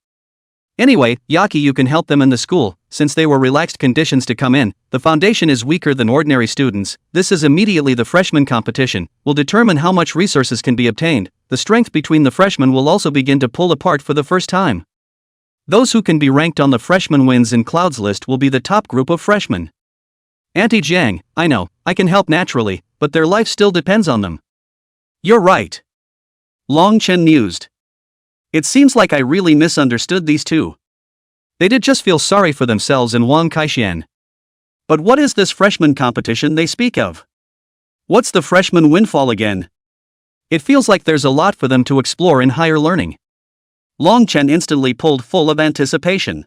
Anyway, Yaki, you can help them in the school, since they were relaxed conditions to come in, the foundation is weaker than ordinary students, this is immediately the freshman competition, will determine how much resources can be obtained, the strength between the freshmen will also begin to pull apart for the first time. Those who can be ranked on the freshman wins in Cloud's list will be the top group of freshmen. Anti-Jiang, I know, I can help naturally, but their life still depends on them. You're right. Long Chen mused. It seems like I really misunderstood these two. They did just feel sorry for themselves and Wang Kaixian. But what is this freshman competition they speak of? What's the freshman windfall again? It feels like there's a lot for them to explore in higher learning. Long Chen instantly pulled full of anticipation.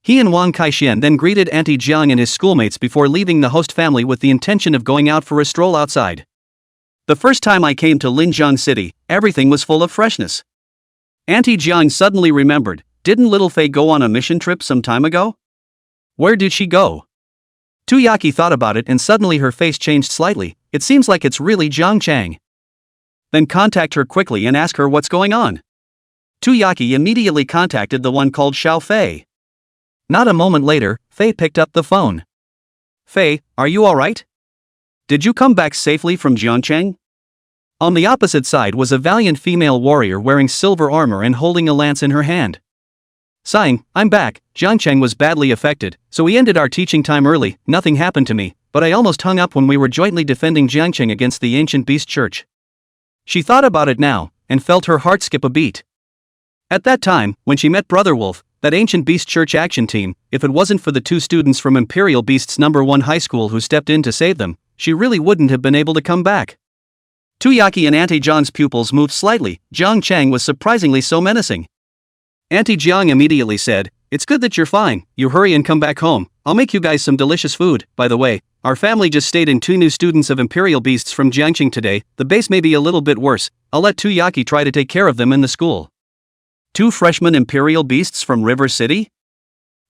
He and Wang Kaixian then greeted Auntie Jiang and his schoolmates before leaving the host family with the intention of going out for a stroll outside. The first time I came to Linjiang City, everything was full of freshness. Auntie Jiang suddenly remembered, didn't little Fei go on a mission trip some time ago? Where did she go? Tuyaki thought about it and suddenly her face changed slightly, it seems like it's really Jiang Chang. Then contact her quickly and ask her what's going on. Tuyaki immediately contacted the one called Xiao Fei. Not a moment later, Fei picked up the phone. Fei, are you alright? Did you come back safely from Jiangcheng? On the opposite side was a valiant female warrior wearing silver armor and holding a lance in her hand. Sighing, I'm back, Jiangcheng was badly affected, so we ended our teaching time early, nothing happened to me, but I almost hung up when we were jointly defending Jiangcheng against the ancient beast church. She thought about it now, and felt her heart skip a beat. At that time, when she met Brother Wolf, that ancient beast church action team, if it wasn't for the two students from Imperial Beast's No. 1 high school who stepped in to save them, she really wouldn't have been able to come back. Tuyaki and Auntie Jiang's pupils moved slightly, Jiang Chang was surprisingly so menacing. Auntie Jiang immediately said, it's good that you're fine, you hurry and come back home, I'll make you guys some delicious food, by the way, our family just stayed in 2 new students of Imperial Beasts from Jiangcheng today, the base may be a little bit worse, I'll let Tuyaki try to take care of them in the school. 2 freshman Imperial Beasts from River City?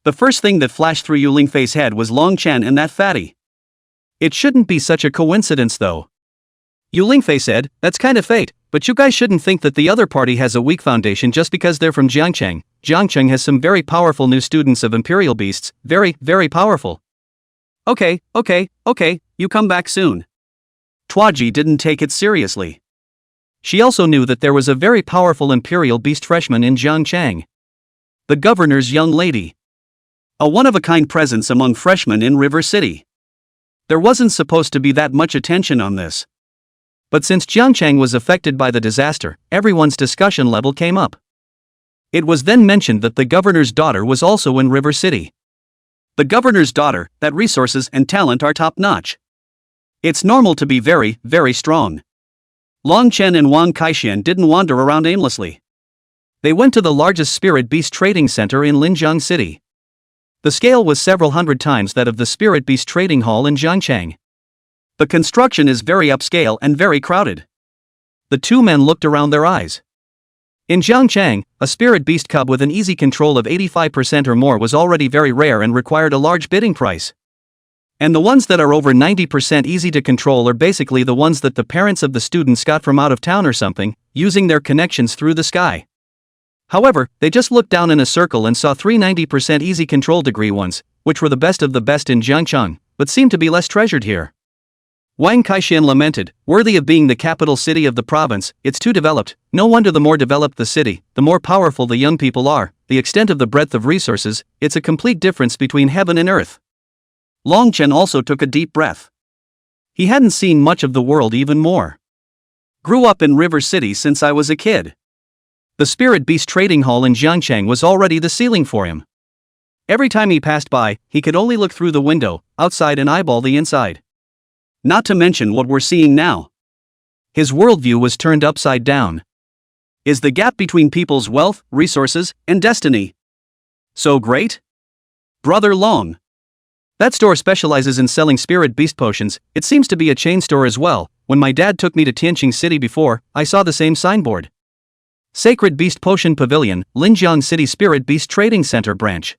The first thing that flashed through Yu Lingfei's head was Long Chen and that fatty. It shouldn't be such a coincidence though. Yu Lingfei said, that's kind of fate, but you guys shouldn't think that the other party has a weak foundation just because they're from Jiangcheng. Jiangcheng has some very powerful new students of Imperial Beasts, very, very powerful. Okay, you come back soon. Tuaji didn't take it seriously. She also knew that there was a very powerful Imperial Beast freshman in Jiangcheng. The governor's young lady. A one-of-a-kind presence among freshmen in River City. There wasn't supposed to be that much attention on this. But since Jiangcheng was affected by the disaster, everyone's discussion level came up. It was then mentioned that the governor's daughter was also in River City. The governor's daughter, that resources and talent are top-notch. It's normal to be very, very strong. Long Chen and Wang Kaixian didn't wander around aimlessly. They went to the largest spirit beast trading center in Linjiang City. The scale was several hundred times that of the spirit beast trading hall in Jiangcheng. The construction is very upscale and very crowded. The two men looked around their eyes. In Jiangcheng, a spirit beast cub with an easy control of 85% or more was already very rare and required a large bidding price. And the ones that are over 90% easy to control are basically the ones that the parents of the students got from out of town or something, using their connections through the sky. However, they just looked down in a circle and saw 3 90% easy control degree ones, which were the best of the best in Jiangcheng, but seemed to be less treasured here. Wang Kaixian lamented, worthy of being the capital city of the province, it's too developed, no wonder the more developed the city, the more powerful the young people are, the extent of the breadth of resources, it's a complete difference between heaven and earth. Long Chen also took a deep breath. He hadn't seen much of the world even more. Grew up in River City since I was a kid. The Spirit Beast Trading Hall in Jiangcheng was already the ceiling for him. Every time he passed by, he could only look through the window, outside and eyeball the inside. Not to mention what we're seeing now. His worldview was turned upside down. Is the gap between people's wealth, resources, and destiny. So great? Brother Long. That store specializes in selling spirit beast potions. It seems to be a chain store as well. When my dad took me to Tianqing City before, I saw the same signboard. Sacred Beast Potion Pavilion, Linjiang City Spirit Beast Trading Center Branch.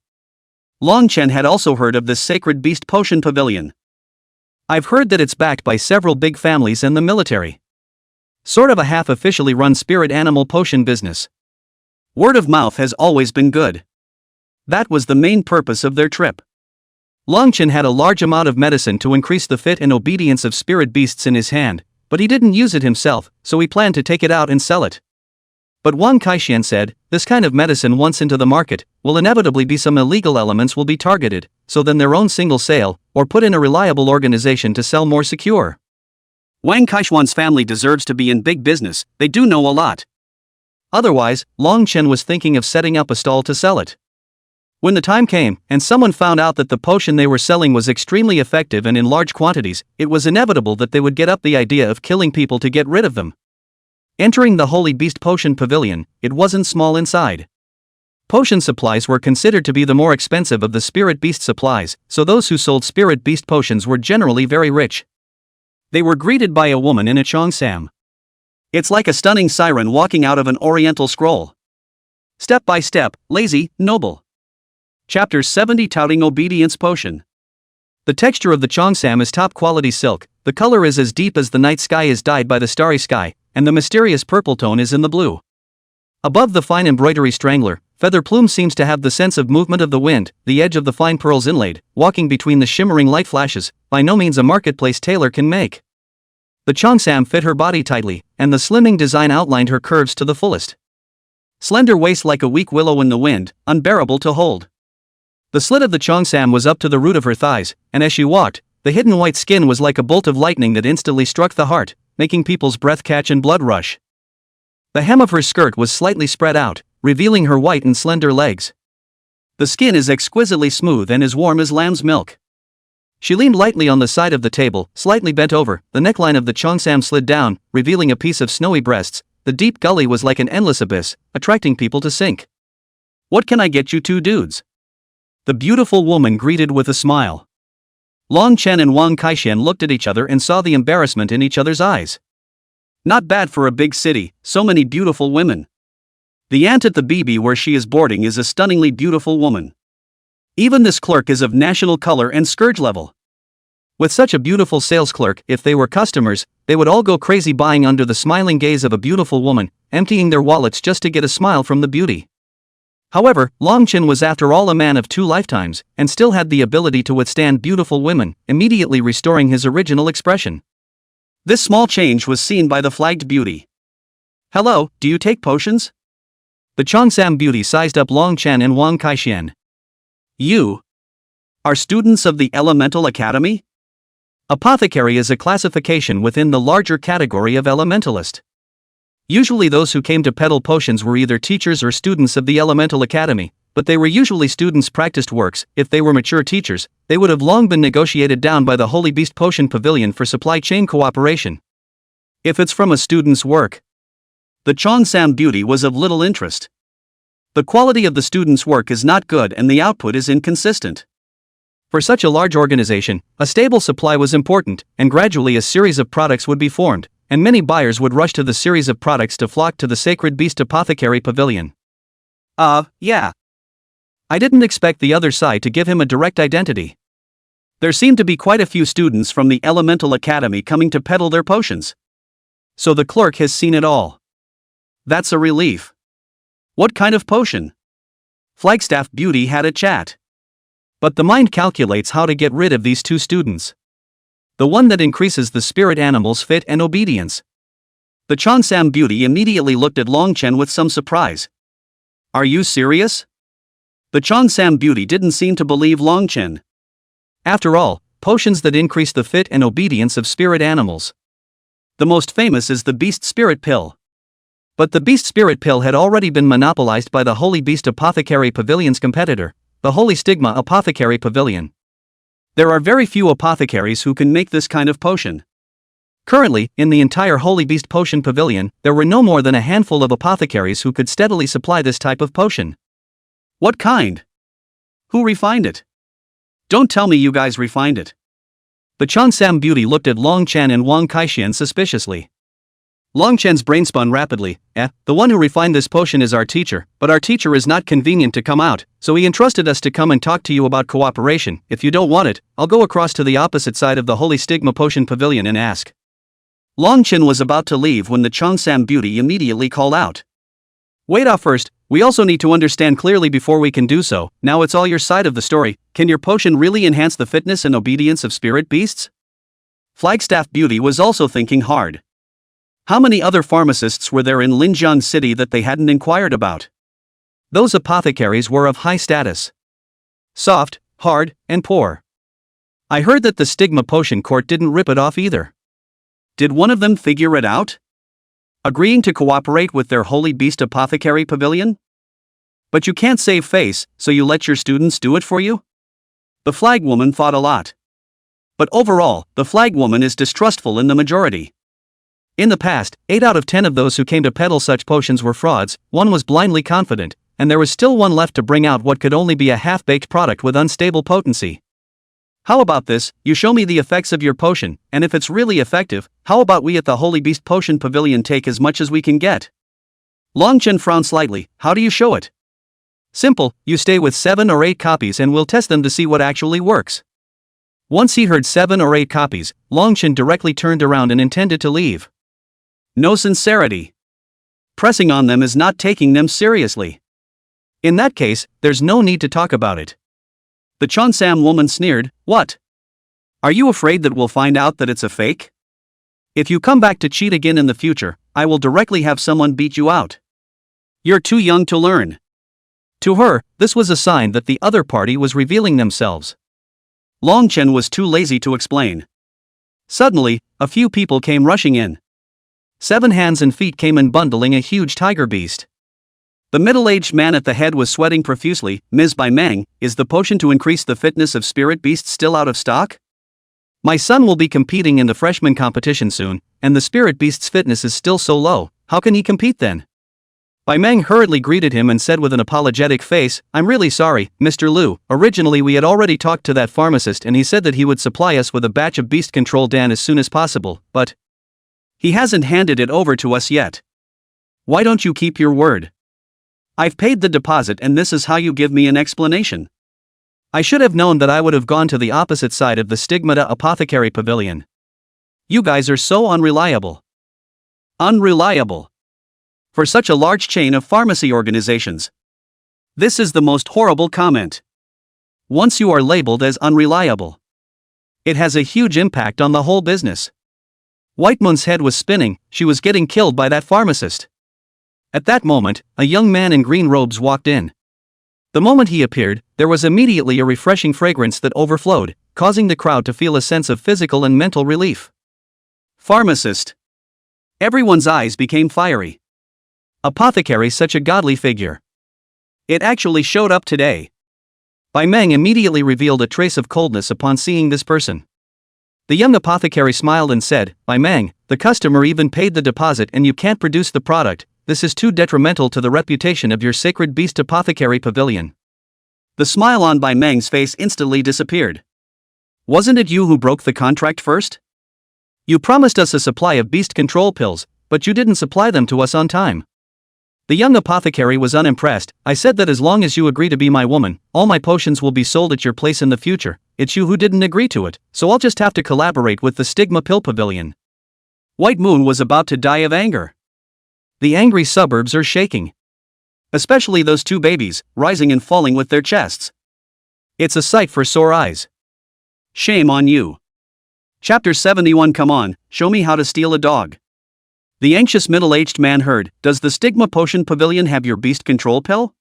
Long Chen had also heard of this Sacred Beast Potion Pavilion. I've heard that it's backed by several big families and the military. Sort of a half-officially run spirit animal potion business. Word of mouth has always been good. That was the main purpose of their trip. Longchen had a large amount of medicine to increase the fit and obedience of spirit beasts in his hand, but he didn't use it himself, so he planned to take it out and sell it. But Wang Kaixian said, this kind of medicine once into the market, will inevitably be some illegal elements will be targeted, so then their own single sale, or put in a reliable organization to sell more secure. Wang Kaixian's family deserves to be in big business, they do know a lot. Otherwise, Long Chen was thinking of setting up a stall to sell it. When the time came, and someone found out that the potion they were selling was extremely effective and in large quantities, it was inevitable that they would get up the idea of killing people to get rid of them. Entering the Holy Beast Potion Pavilion, it wasn't small inside. Potion supplies were considered to be the more expensive of the spirit beast supplies, so those who sold spirit beast potions were generally very rich. They were greeted by a woman in a cheongsam. It's like a stunning siren walking out of an oriental scroll. Step by step, lazy, noble. Chapter 70 Touting Obedience Potion. The texture of the cheongsam is top-quality silk, the color is as deep as the night sky is dyed by the starry sky, and the mysterious purple tone is in the blue. Above the fine embroidery strangler, feather plume seems to have the sense of movement of the wind, the edge of the fine pearls inlaid, walking between the shimmering light flashes, by no means a marketplace tailor can make. The cheongsam fit her body tightly, and the slimming design outlined her curves to the fullest. Slender waist like a weak willow in the wind, unbearable to hold. The slit of the cheongsam was up to the root of her thighs, and as she walked, the hidden white skin was like a bolt of lightning that instantly struck the heart, making people's breath catch and blood rush. The hem of her skirt was slightly spread out, revealing her white and slender legs. The skin is exquisitely smooth and as warm as lamb's milk. She leaned lightly on the side of the table, slightly bent over, the neckline of the cheongsam slid down, revealing a piece of snowy breasts. The deep gully was like an endless abyss, attracting people to sink. What can I get you two dudes? The beautiful woman greeted with a smile. Long Chen and Wang Kaixian looked at each other and saw the embarrassment in each other's eyes. Not bad for a big city, so many beautiful women. The aunt at the BB where she is boarding is a stunningly beautiful woman. Even this clerk is of national color and scourge level. With such a beautiful sales clerk, if they were customers, they would all go crazy buying under the smiling gaze of a beautiful woman, emptying their wallets just to get a smile from the beauty. However, Long Chen was after all a man of 2 lifetimes, and still had the ability to withstand beautiful women, immediately restoring his original expression. This small change was seen by the flagged beauty. Hello, do you take potions? The cheongsam beauty sized up Long Chen and Wang Kaixian. You are students of the Elemental Academy? Apothecary is a classification within the larger category of elementalist. Usually those who came to peddle potions were either teachers or students of the Elemental Academy, but they were usually students practiced works. If they were mature teachers, they would have long been negotiated down by the Holy Beast Potion Pavilion for supply chain cooperation. If it's from a student's work, the cheongsam beauty was of little interest. The quality of the student's work is not good and the output is inconsistent. For such a large organization, a stable supply was important, and gradually a series of products would be formed, and many buyers would rush to the series of products to flock to the Sacred Beast Apothecary Pavilion. Yeah. I didn't expect the other side to give him a direct identity. There seemed to be quite a few students from the Elemental Academy coming to peddle their potions. So the clerk has seen it all. That's a relief. What kind of potion? Flagstaff Beauty had a chat. But the mind calculates how to get rid of these 2 students. The one that increases the spirit animal's fit and obedience. The cheongsam beauty immediately looked at Long Chen with some surprise. Are you serious? The cheongsam beauty didn't seem to believe Long Chen. After all, potions that increase the fit and obedience of spirit animals. The most famous is the Beast Spirit Pill. But the Beast Spirit Pill had already been monopolized by the Holy Beast Apothecary Pavilion's competitor, the Holy Stigma Apothecary Pavilion. There are very few apothecaries who can make this kind of potion. Currently, in the entire Holy Beast Potion Pavilion, there were no more than a handful of apothecaries who could steadily supply this type of potion. What kind? Who refined it? Don't tell me you guys refined it. The Cheongsam beauty looked at Long Chen and Wang Kaixian suspiciously. Long Chen's brain spun rapidly. The one who refined this potion is our teacher, but our teacher is not convenient to come out, so he entrusted us to come and talk to you about cooperation. If you don't want it, I'll go across to the opposite side of the Holy Stigma Potion Pavilion and ask. Long Chen was about to leave when the Cheongsam beauty immediately called out. Wait off first, we also need to understand clearly before we can do so. Now it's all your side of the story. Can your potion really enhance the fitness and obedience of spirit beasts? Flagstaff Beauty was also thinking hard. How many other pharmacists were there in Linjiang City that they hadn't inquired about? Those apothecaries were of high status. Soft, hard, and poor. I heard that the Stigma Potion Court didn't rip it off either. Did one of them figure it out? Agreeing to cooperate with their Holy Beast Apothecary Pavilion? But you can't save face, so you let your students do it for you? The flag woman thought a lot. But overall, the flag woman is distrustful in the majority. In the past, 8 out of 10 of those who came to peddle such potions were frauds, one was blindly confident, and there was still one left to bring out what could only be a half-baked product with unstable potency. How about this, you show me the effects of your potion, and if it's really effective, how about we at the Holy Beast Potion Pavilion take as much as we can get? Long Chen frowned slightly. How do you show it? Simple, you stay with 7 or 8 copies and we'll test them to see what actually works. Once he heard 7 or 8 copies, Long Chen directly turned around and intended to leave. No sincerity. Pressing on them is not taking them seriously. In that case, there's no need to talk about it. The Cheongsam woman sneered. What? Are you afraid that we'll find out that it's a fake? If you come back to cheat again in the future, I will directly have someone beat you out. You're too young to learn. To her, this was a sign that the other party was revealing themselves. Long Chen was too lazy to explain. Suddenly, a few people came rushing in. 7 hands and feet came in bundling a huge tiger beast. The middle-aged man at the head was sweating profusely. Ms. Bai Meng, is the potion to increase the fitness of spirit beasts still out of stock? My son will be competing in the freshman competition soon, and the spirit beast's fitness is still so low. How can he compete then? Bai Meng hurriedly greeted him and said with an apologetic face, I'm really sorry, Mr. Liu. Originally we had already talked to that pharmacist and he said that he would supply us with a batch of beast control Dan as soon as possible, but he hasn't handed it over to us yet. Why don't you keep your word? I've paid the deposit and this is how you give me an explanation. I should have known that I would have gone to the opposite side of the Stigmata Apothecary Pavilion. You guys are so unreliable. Unreliable. For such a large chain of pharmacy organizations. This is the most horrible comment. Once you are labeled as unreliable, it has a huge impact on the whole business. White Moon's head was spinning, she was getting killed by that pharmacist. At that moment, a young man in green robes walked in. The moment he appeared, there was immediately a refreshing fragrance that overflowed, causing the crowd to feel a sense of physical and mental relief. Pharmacist. Everyone's eyes became fiery. Apothecary, such a godly figure. It actually showed up today. Bai Meng immediately revealed a trace of coldness upon seeing this person. The young apothecary smiled and said, Bai Meng, the customer even paid the deposit and you can't produce the product. This is too detrimental to the reputation of your Sacred Beast Apothecary Pavilion. The smile on Bai Meng's face instantly disappeared. Wasn't it you who broke the contract first? You promised us a supply of beast control pills, but you didn't supply them to us on time. The young apothecary was unimpressed. I said that as long as you agree to be my woman, all my potions will be sold at your place in the future. It's you who didn't agree to it, so I'll just have to collaborate with the Stigma Pill Pavilion. White Moon was about to die of anger. The angry suburbs are shaking. Especially those 2 babies, rising and falling with their chests. It's a sight for sore eyes. Shame on you. Chapter 71. Come on, show me how to steal a dog. The anxious middle-aged man heard, does the Stigma Potion Pavilion have your beast control pill?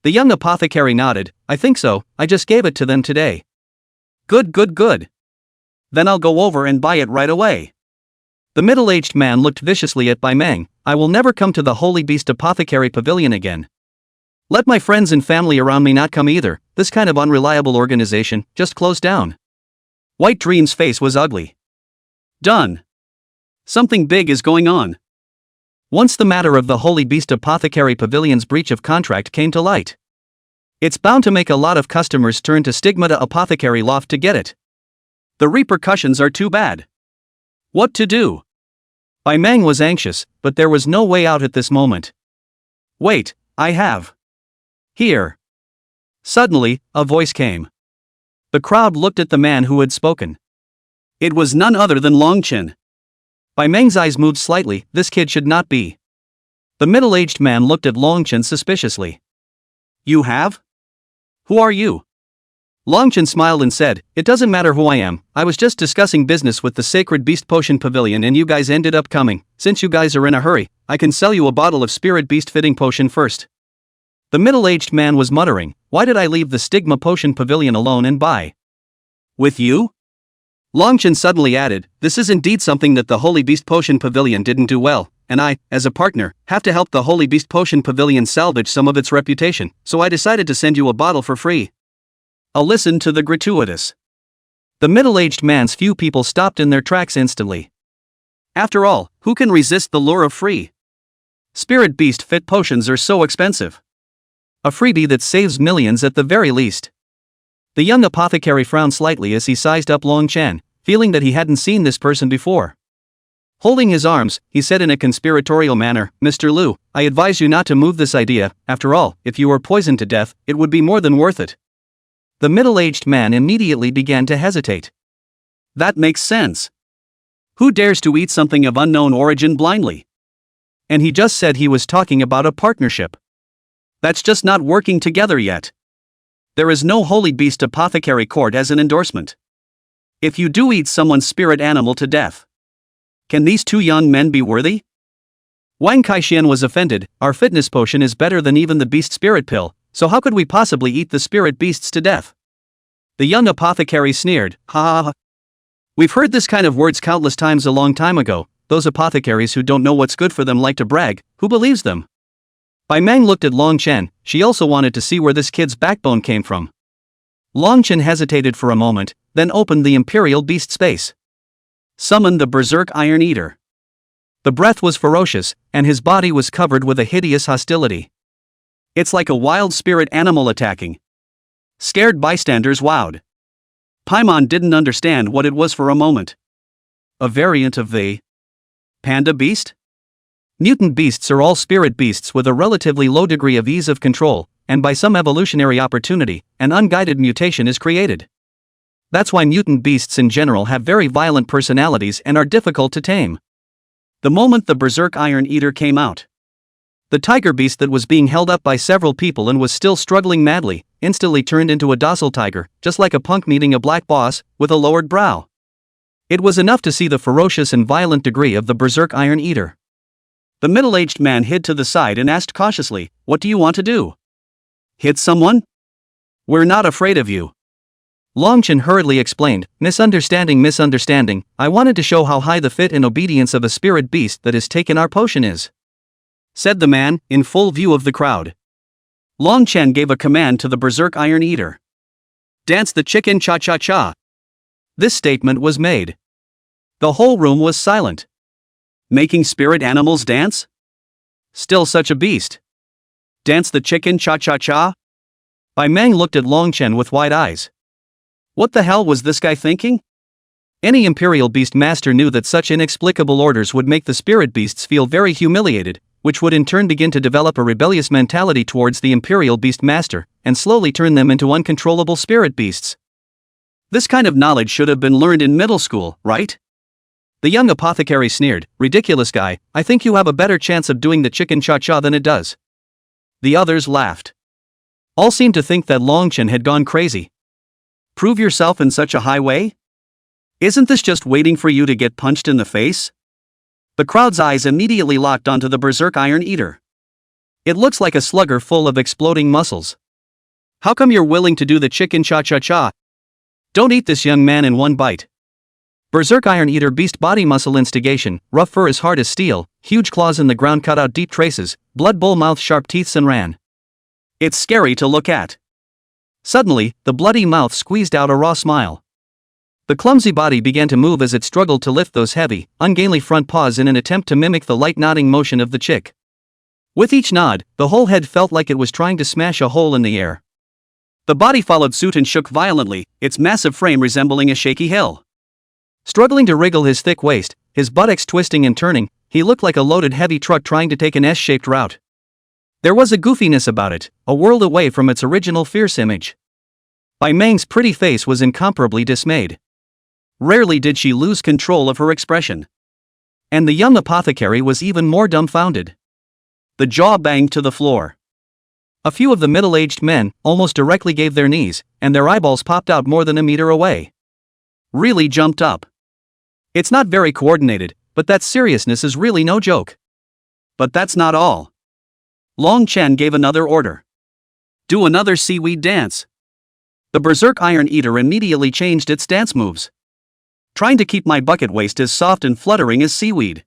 The young apothecary nodded, I think so, I just gave it to them today. Good, good, good. Then I'll go over and buy it right away. The middle-aged man looked viciously at Bai Meng. I will never come to the Holy Beast Apothecary Pavilion again. Let my friends and family around me not come either. This kind of unreliable organization, just close down. White Dream's face was ugly. Done. Something big is going on. Once the matter of the Holy Beast Apothecary Pavilion's breach of contract came to light, It's bound to make a lot of customers turn to Stigmata Apothecary Loft to get it. The repercussions are too bad. What to do? Bai Meng was anxious, but there was no way out at this moment. Wait, I have. Here. Suddenly, a voice came. The crowd looked at the man who had spoken. It was none other than Longchen. Bai Meng's eyes moved slightly. This kid should not be. The middle-aged man looked at Longchen suspiciously. You have? Who are you? Longchen smiled and said, It doesn't matter who I am, I was just discussing business with the Sacred Beast Potion Pavilion and you guys ended up coming. Since you guys are in a hurry, I can sell you a bottle of Spirit Beast Fitting Potion first. The middle-aged man was muttering, Why did I leave the Stigma Potion Pavilion alone and buy? With you? Longchen suddenly added, This is indeed something that the Holy Beast Potion Pavilion didn't do well, and I, as a partner, have to help the Holy Beast Potion Pavilion salvage some of its reputation, so I decided to send you a bottle for free. I'll listen to the gratuitous. The middle-aged man's few people stopped in their tracks instantly. After all, who can resist the lure of free? Spirit Beast Fit potions are so expensive. A freebie that saves millions at the very least. The young apothecary frowned slightly as he sized up Longchen, feeling that he hadn't seen this person before. Holding his arms, he said in a conspiratorial manner, Mr. Liu, I advise you not to move this idea. After all, if you were poisoned to death, it would be more than worth it. The middle-aged man immediately began to hesitate. That makes sense. Who dares to eat something of unknown origin blindly? And he just said he was talking about a partnership. That's just not working together yet. There is no Holy Beast Apothecary Court as an endorsement. If you do eat someone's spirit animal to death, can these two young men be worthy? Wang Kaixian was offended. Our fitness potion is better than even the beast spirit pill, so how could we possibly eat the spirit beasts to death? The young apothecary sneered, Ha ha ha. We've heard this kind of words countless times a long time ago. Those apothecaries who don't know what's good for them like to brag. Who believes them? Bai Meng looked at Longchen. She also wanted to see where this kid's backbone came from. Longchen hesitated for a moment, then opened the Imperial Beast space. Summon the Berserk Iron Eater. The breath was ferocious, and his body was covered with a hideous hostility. It's like a wild spirit animal attacking. Scared bystanders wowed. Paimon didn't understand what it was for a moment. A variant of the panda beast? Mutant beasts are all spirit beasts with a relatively low degree of ease of control, and by some evolutionary opportunity, an unguided mutation is created. That's why mutant beasts in general have very violent personalities and are difficult to tame. The moment the Berserk Iron Eater came out, the tiger beast that was being held up by several people and was still struggling madly, instantly turned into a docile tiger, just like a punk meeting a black boss, with a lowered brow. It was enough to see the ferocious and violent degree of the Berserk Iron Eater. The middle-aged man hid to the side and asked cautiously, What do you want to do? Hit someone? We're not afraid of you. Longchen hurriedly explained, Misunderstanding, I wanted to show how high the fit and obedience of a spirit beast that has taken our potion is. Said the man, in full view of the crowd. Longchen gave a command to the Berserk Iron Eater. Dance the chicken cha-cha-cha. This statement was made. The whole room was silent. Making spirit animals dance? Still such a beast. Dance the chicken cha-cha-cha? Bai Meng looked at Longchen with wide eyes. What the hell was this guy thinking? Any Imperial Beast Master knew that such inexplicable orders would make the spirit beasts feel very humiliated, which would in turn begin to develop a rebellious mentality towards the Imperial Beast Master, and slowly turn them into uncontrollable spirit beasts. This kind of knowledge should have been learned in middle school, right? The young apothecary sneered, Ridiculous guy, I think you have a better chance of doing the chicken cha-cha than it does. The others laughed. All seemed to think that Longchen had gone crazy. Prove yourself in such a high way? Isn't this just waiting for you to get punched in the face? The crowd's eyes immediately locked onto the Berserk Iron Eater. It looks like a slugger full of exploding muscles. How come you're willing to do the chicken cha-cha-cha? Don't eat this young man in one bite. Berserk Iron Eater beast body muscle instigation, rough fur as hard as steel, huge claws in the ground cut out deep traces, blood bowl mouth sharp teeth and ran. It's scary to look at. Suddenly, the bloody mouth squeezed out a raw smile. The clumsy body began to move as it struggled to lift those heavy, ungainly front paws in an attempt to mimic the light nodding motion of the chick. With each nod, the whole head felt like it was trying to smash a hole in the air. The body followed suit and shook violently, its massive frame resembling a shaky hill. Struggling to wriggle his thick waist, his buttocks twisting and turning, he looked like a loaded heavy truck trying to take an S-shaped route. There was a goofiness about it, a world away from its original fierce image. Bai Meng's pretty face was incomparably dismayed. Rarely did she lose control of her expression. And the young apothecary was even more dumbfounded. The jaw banged to the floor. A few of the middle-aged men almost directly gave their knees, and their eyeballs popped out more than a meter away. Really jumped up. It's not very coordinated, but that seriousness is really no joke. But that's not all. Long Chen gave another order. Do another seaweed dance. The Berserk Iron Eater immediately changed its dance moves. Trying to keep my bucket waist as soft and fluttering as seaweed.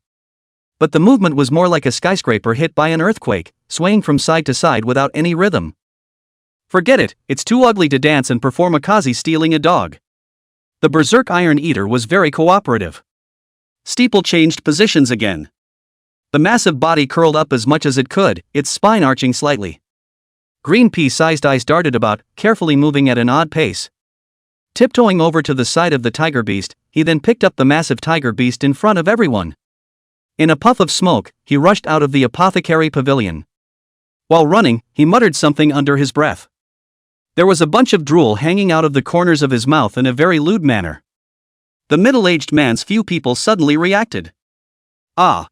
But the movement was more like a skyscraper hit by an earthquake, swaying from side to side without any rhythm. Forget it, it's too ugly to dance and perform a kazi stealing a dog. The Berserk Iron Eater was very cooperative. Steeple changed positions again. The massive body curled up as much as it could, its spine arching slightly. Green pea-sized eyes darted about, carefully moving at an odd pace. Tiptoeing over to the side of the tiger beast, he then picked up the massive tiger beast in front of everyone. In a puff of smoke, he rushed out of the apothecary pavilion. While running, he muttered something under his breath. There was a bunch of drool hanging out of the corners of his mouth in a very lewd manner. The middle-aged man's few people suddenly reacted. Ah!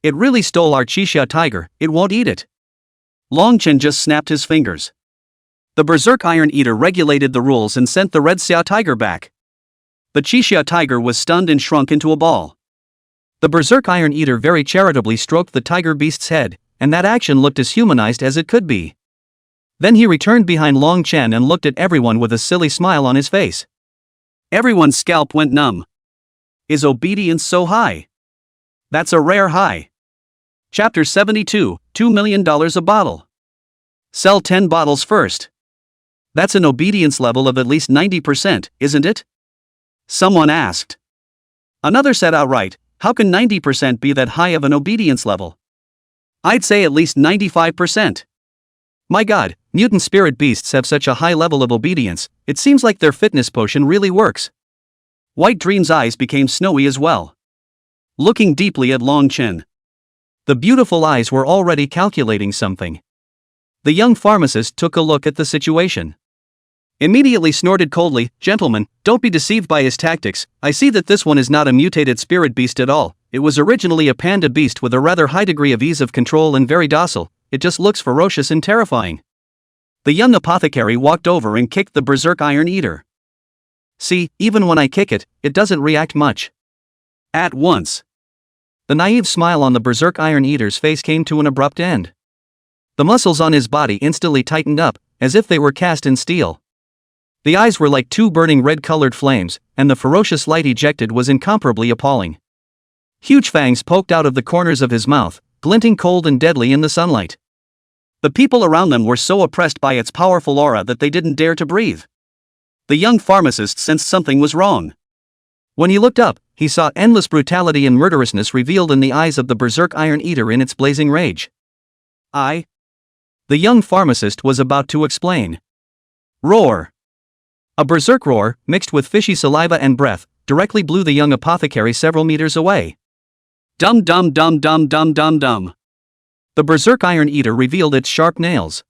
It really stole our Qixia tiger, it won't eat it. Long Chen just snapped his fingers. The Berserk Iron Eater regulated the rules and sent the Red Xia tiger back. The Qixia tiger was stunned and shrunk into a ball. The Berserk Iron Eater very charitably stroked the tiger beast's head, and that action looked as humanized as it could be. Then he returned behind Long Chen and looked at everyone with a silly smile on his face. Everyone's scalp went numb. Is obedience so high? That's a rare high. Chapter 72, $2 million a bottle. Sell 10 bottles first. That's an obedience level of at least 90%, isn't it? Someone asked. Another said outright, how can 90% be that high of an obedience level? I'd say at least 95%. My god, mutant spirit beasts have such a high level of obedience, it seems like their fitness potion really works. White Dream's eyes became snowy as well. Looking deeply at Long Chen. The beautiful eyes were already calculating something. The young pharmacist took a look at the situation. Immediately snorted coldly, gentlemen, don't be deceived by his tactics, I see that this one is not a mutated spirit beast at all, it was originally a panda beast with a rather high degree of ease of control and very docile, it just looks ferocious and terrifying. The young apothecary walked over and kicked the Berserk Iron Eater. See, even when I kick it, it doesn't react much. At once. The naive smile on the Berserk Iron Eater's face came to an abrupt end. The muscles on his body instantly tightened up, as if they were cast in steel. The eyes were like two burning red-colored flames, and the ferocious light ejected was incomparably appalling. Huge fangs poked out of the corners of his mouth, glinting cold and deadly in the sunlight. The people around them were so oppressed by its powerful aura that they didn't dare to breathe. The young pharmacist sensed something was wrong. When he looked up, he saw endless brutality and murderousness revealed in the eyes of the Berserk Iron Eater in its blazing rage. The young pharmacist was about to explain. Roar! A berserk roar, mixed with fishy saliva and breath, directly blew the young apothecary several meters away. Dum dum dum dum dum dum dum. The Berserk Iron Eater revealed its sharp nails.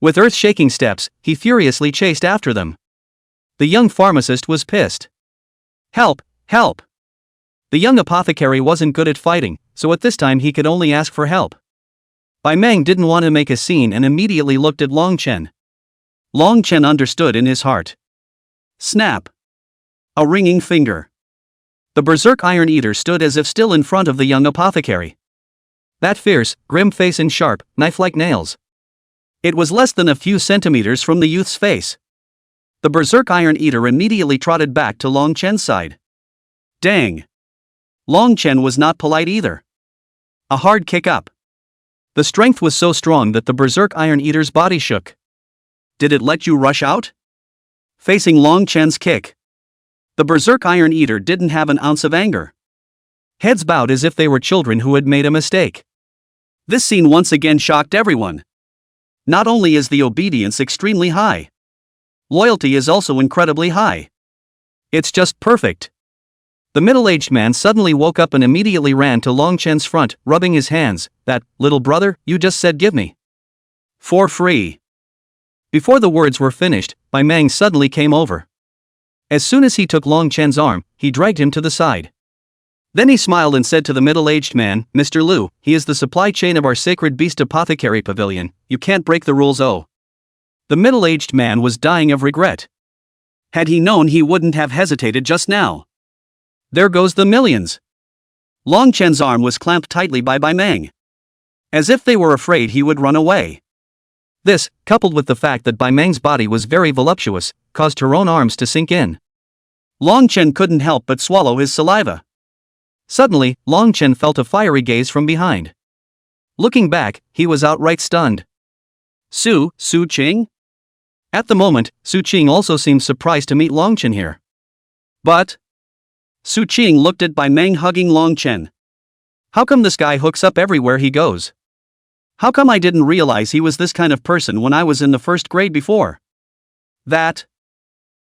With earth-shaking steps, he furiously chased after them. The young pharmacist was pissed. Help! Help! The young apothecary wasn't good at fighting, so at this time he could only ask for help. Bai Meng didn't want to make a scene and immediately looked at Long Chen. Long Chen understood in his heart. Snap! A ringing finger. The Berserk Iron Eater stood as if still in front of the young apothecary. That fierce, grim face and sharp, knife-like nails. It was less than a few centimeters from the youth's face. The Berserk Iron Eater immediately trotted back to Long Chen's side. Dang! Long Chen was not polite either. A hard kick up. The strength was so strong that the Berserk Iron Eater's body shook. Did it let you rush out? Facing Long Chen's kick. The Berserk Iron Eater didn't have an ounce of anger. Heads bowed as if they were children who had made a mistake. This scene once again shocked everyone. Not only is the obedience extremely high, loyalty is also incredibly high. It's just perfect. The middle-aged man suddenly woke up and immediately ran to Long Chen's front, rubbing his hands. That, little brother, you just said give me. For free. Before the words were finished, Bai Meng suddenly came over. As soon as he took Long Chen's arm, he dragged him to the side. Then he smiled and said to the middle-aged man, Mr. Liu, he is the supply chain of our sacred beast apothecary pavilion, you can't break the rules. Oh. The middle-aged man was dying of regret. Had he known, he wouldn't have hesitated just now. There goes the millions. Long Chen's arm was clamped tightly by Bai Meng, as if they were afraid he would run away. This, coupled with the fact that Bai Meng's body was very voluptuous, caused her own arms to sink in. Long Chen couldn't help but swallow his saliva. Suddenly, Long Chen felt a fiery gaze from behind. Looking back, he was outright stunned. Su Qing? At the moment, Su Qing also seemed surprised to meet Long Chen here. But Su Qing looked at Bai Meng hugging Long Chen. How come this guy hooks up everywhere he goes? How come I didn't realize he was this kind of person when I was in the first grade before? That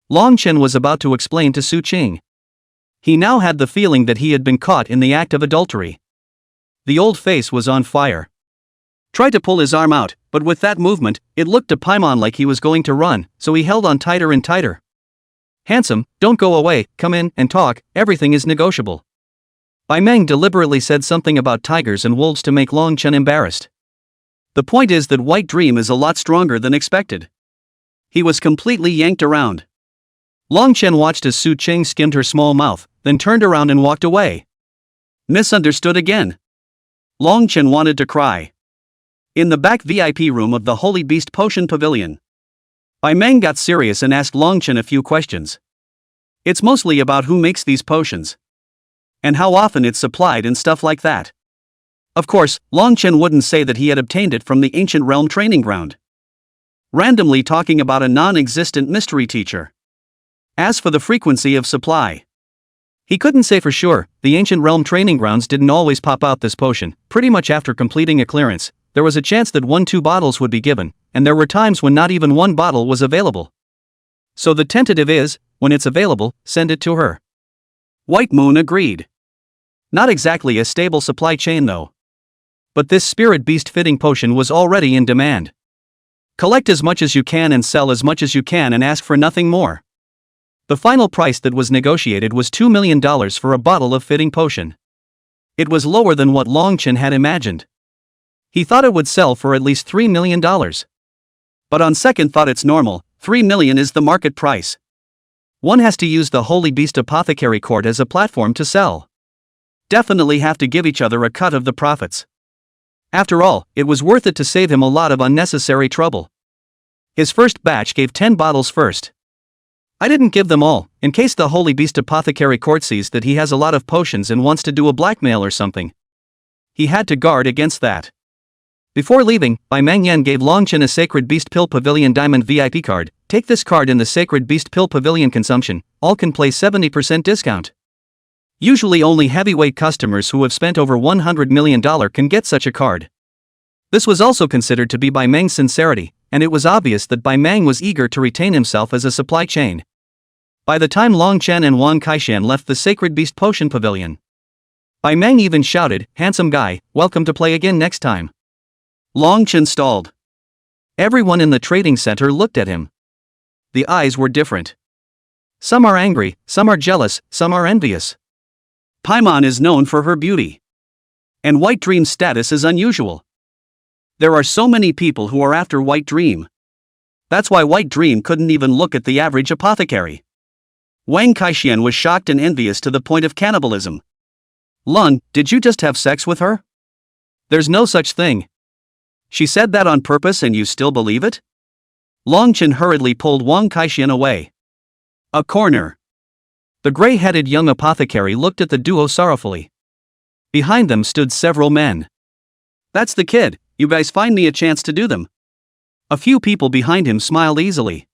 Long Chen was about to explain to Su Qing. He now had the feeling that he had been caught in the act of adultery. The old face was on fire. Tried to pull his arm out, but with that movement, it looked to Paimon like he was going to run, so he held on tighter and tighter. Handsome, don't go away, come in and talk, everything is negotiable. Bai Meng deliberately said something about tigers and wolves to make Long Chen embarrassed. The point is that White Dream is a lot stronger than expected. He was completely yanked around. Long Chen watched as Su Qing skimmed her small mouth, then turned around and walked away. Misunderstood again. Long Chen wanted to cry. In the back VIP room of the Holy Beast Potion Pavilion, Bai Meng got serious and asked Long Chen a few questions. It's mostly about who makes these potions, and how often it's supplied and stuff like that. Of course, Long Chen wouldn't say that he had obtained it from the ancient realm training ground. Randomly talking about a non-existent mystery teacher. As for the frequency of supply, he couldn't say for sure. The ancient realm training grounds didn't always pop out this potion. Pretty much after completing a clearance, there was a chance that 1-2 bottles would be given, and there were times when not even one bottle was available. So the tentative is, when it's available, send it to her. White Moon agreed. Not exactly a stable supply chain though. But this spirit beast fitting potion was already in demand. Collect as much as you can and sell as much as you can and ask for nothing more. The final price that was negotiated was $2 million for a bottle of fitting potion. It was lower than what Long Chen had imagined. He thought it would sell for at least $3 million. But on second thought, it's normal, $3 million is the market price. One has to use the Holy Beast Apothecary Court as a platform to sell. Definitely have to give each other a cut of the profits. After all, it was worth it to save him a lot of unnecessary trouble. His first batch gave 10 bottles first. I didn't give them all, in case the Holy Beast Apothecary Court sees that he has a lot of potions and wants to do a blackmail or something. He had to guard against that. Before leaving, Bai Meng gave Long Chen a Sacred Beast Pill Pavilion Diamond VIP card. Take this card in the Sacred Beast Pill Pavilion consumption, all can play 70% discount. Usually only heavyweight customers who have spent over $100 million can get such a card. This was also considered to be Bai Meng's sincerity, and it was obvious that Bai Meng was eager to retain himself as a supply chain. By the time Long Chen and Wang Kaishan left the Sacred Beast Potion Pavilion, Bai Meng even shouted, "Handsome guy, welcome to play again next time." Long Chen stalled. Everyone in the trading center looked at him. The eyes were different. Some are angry, some are jealous, some are envious. Paimon is known for her beauty. And White Dream's status is unusual. There are so many people who are after White Dream. That's why White Dream couldn't even look at the average apothecary. Wang Kaishan was shocked and envious to the point of cannibalism. Lun, did you just have sex with her? There's no such thing. She said that on purpose and you still believe it? Long Chen hurriedly pulled Wang Kaishan away. A corner. The gray-headed young apothecary looked at the duo sorrowfully. Behind them stood several men. That's the kid, you guys find me a chance to do them. A few people behind him smiled easily.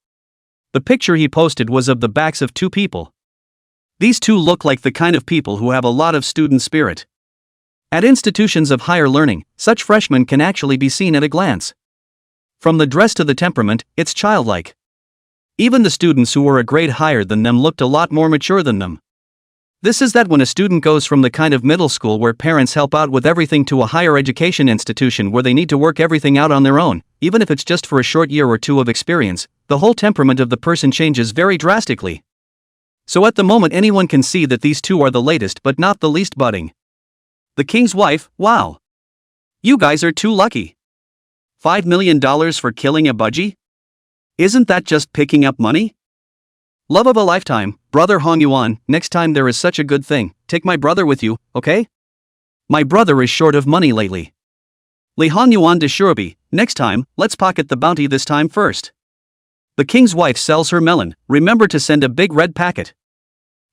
The picture he posted was of the backs of 2 people. These 2 look like the kind of people who have a lot of student spirit. At institutions of higher learning, such freshmen can actually be seen at a glance. From the dress to the temperament, it's childlike. Even the students who were a grade higher than them looked a lot more mature than them. This is that when a student goes from the kind of middle school where parents help out with everything to a higher education institution where they need to work everything out on their own, even if it's just for a short year or two of experience, the whole temperament of the person changes very drastically. So at the moment anyone can see that these two are the latest but not the least budding. The king's wife, wow. You guys are too lucky. $5 million for killing a budgie? Isn't that just picking up money? Love of a lifetime, brother Hong Yuan, next time there is such a good thing, take my brother with you, okay? My brother is short of money lately. Li Hong Yuan de Shurabi, next time, let's pocket the bounty this time first. The king's wife sells her melon, remember to send a big red packet.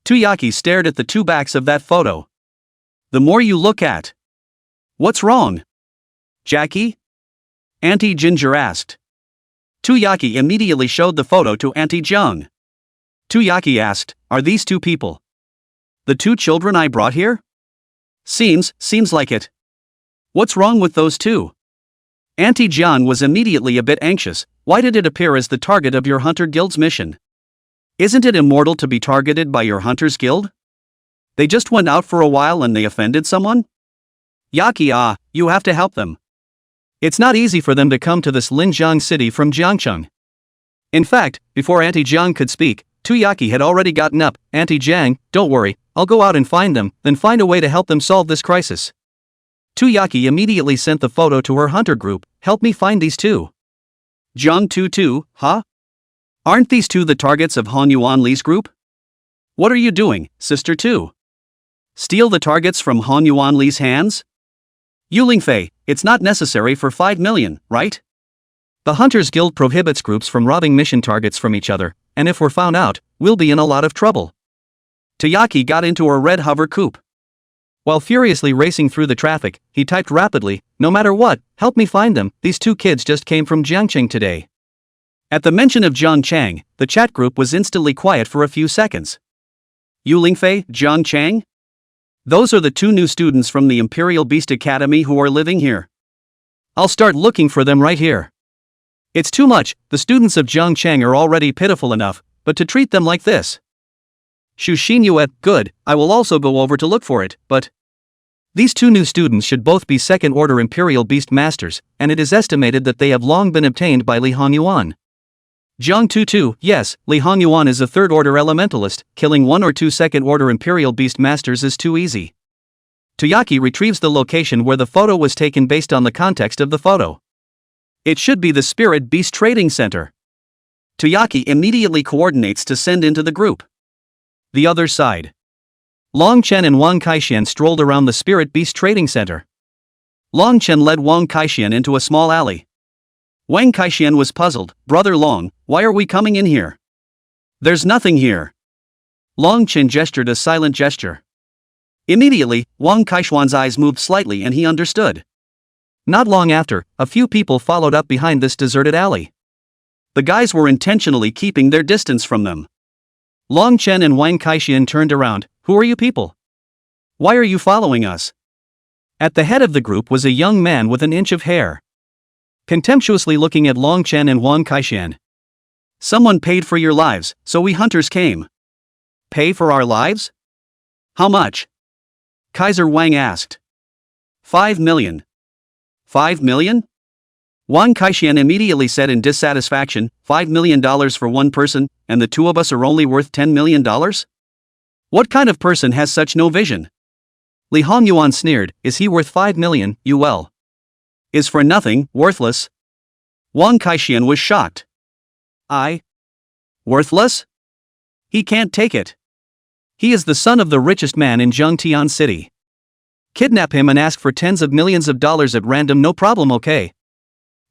Tuyaki stared at the two backs of that photo. The more you look at. What's wrong? Jackie? Auntie Ginger asked. Tuyaki immediately showed the photo to Auntie Jung. Tuyaki asked, are these two people? The two children I brought here? Seems like it. What's wrong with those two? Auntie Jian was immediately a bit anxious. Why did it appear as the target of your Hunter Guild's mission? Isn't it immortal to be targeted by your Hunter's Guild? They just went out for a while and they offended someone? Yaki, you have to help them. It's not easy for them to come to this Linjiang city from Jiangcheng. In fact, before Auntie Jiang could speak, Tuyaki had already gotten up. Auntie Jiang, don't worry, I'll go out and find them, then find a way to help them solve this crisis. Tuyaki immediately sent the photo to her hunter group, help me find these two. Jiang Tu, huh? Aren't these two the targets of Han Yuan Li's group? What are you doing, Sister Tu? Steal the targets from Han Yuan Li's hands? Yu Lingfei, it's not necessary for 5 million, right? The Hunters Guild prohibits groups from robbing mission targets from each other, and if we're found out, we'll be in a lot of trouble. Tuyaki got into a red hover coupe. While furiously racing through the traffic, he typed rapidly, no matter what, help me find them, these two kids just came from Jiangcheng today. At the mention of Jiangcheng, the chat group was instantly quiet for a few seconds. Yu Lingfei, Jiangcheng? Those are the two new students from the Imperial Beast Academy who are living here. I'll start looking for them right here. It's too much, the students of Jiangcheng are already pitiful enough, but to treat them like this. Shu Xinyue, good, I will also go over to look for it, but... These two new students should both be second-order Imperial Beast Masters, and it is estimated that they have long been obtained by Li Hong Yuan. Jiang Tu, yes, Li Hong Yuan is a third-order elementalist, killing one or two second-order Imperial Beast Masters is too easy. Tuyaki retrieves the location where the photo was taken based on the context of the photo. It should be the Spirit Beast Trading Center. Tuyaki immediately coordinates to send into the group. The other side. Long Chen and Wang Kaixian strolled around the Spirit Beast Trading Center. Long Chen led Wang Kaixian into a small alley. Wang Kaixian was puzzled, Brother Long, why are we coming in here? There's nothing here. Long Chen gestured a silent gesture. Immediately, Wang Kaixian's eyes moved slightly and he understood. Not long after, a few people followed up behind this deserted alley. The guys were intentionally keeping their distance from them. Long Chen and Wang Kaixian turned around, who are you people? Why are you following us? At the head of the group was a young man with an inch of hair. Contemptuously looking at Long Chen and Wang Kaixian. Someone paid for your lives, so we hunters came. Pay for our lives? How much? Kaiser Wang asked. 5 million. 5 million? Wang Kaixian immediately said in dissatisfaction, $5 million for one person, and the two of us are only worth $10 million? What kind of person has such no vision? Li Hong Yuan sneered, is he worth 5 million, well? Is for nothing, worthless? Wang Kaixian was shocked. Worthless? He can't take it. He is the son of the richest man in Zhengtian City. Kidnap him and ask for tens of millions of dollars at random, no problem, okay?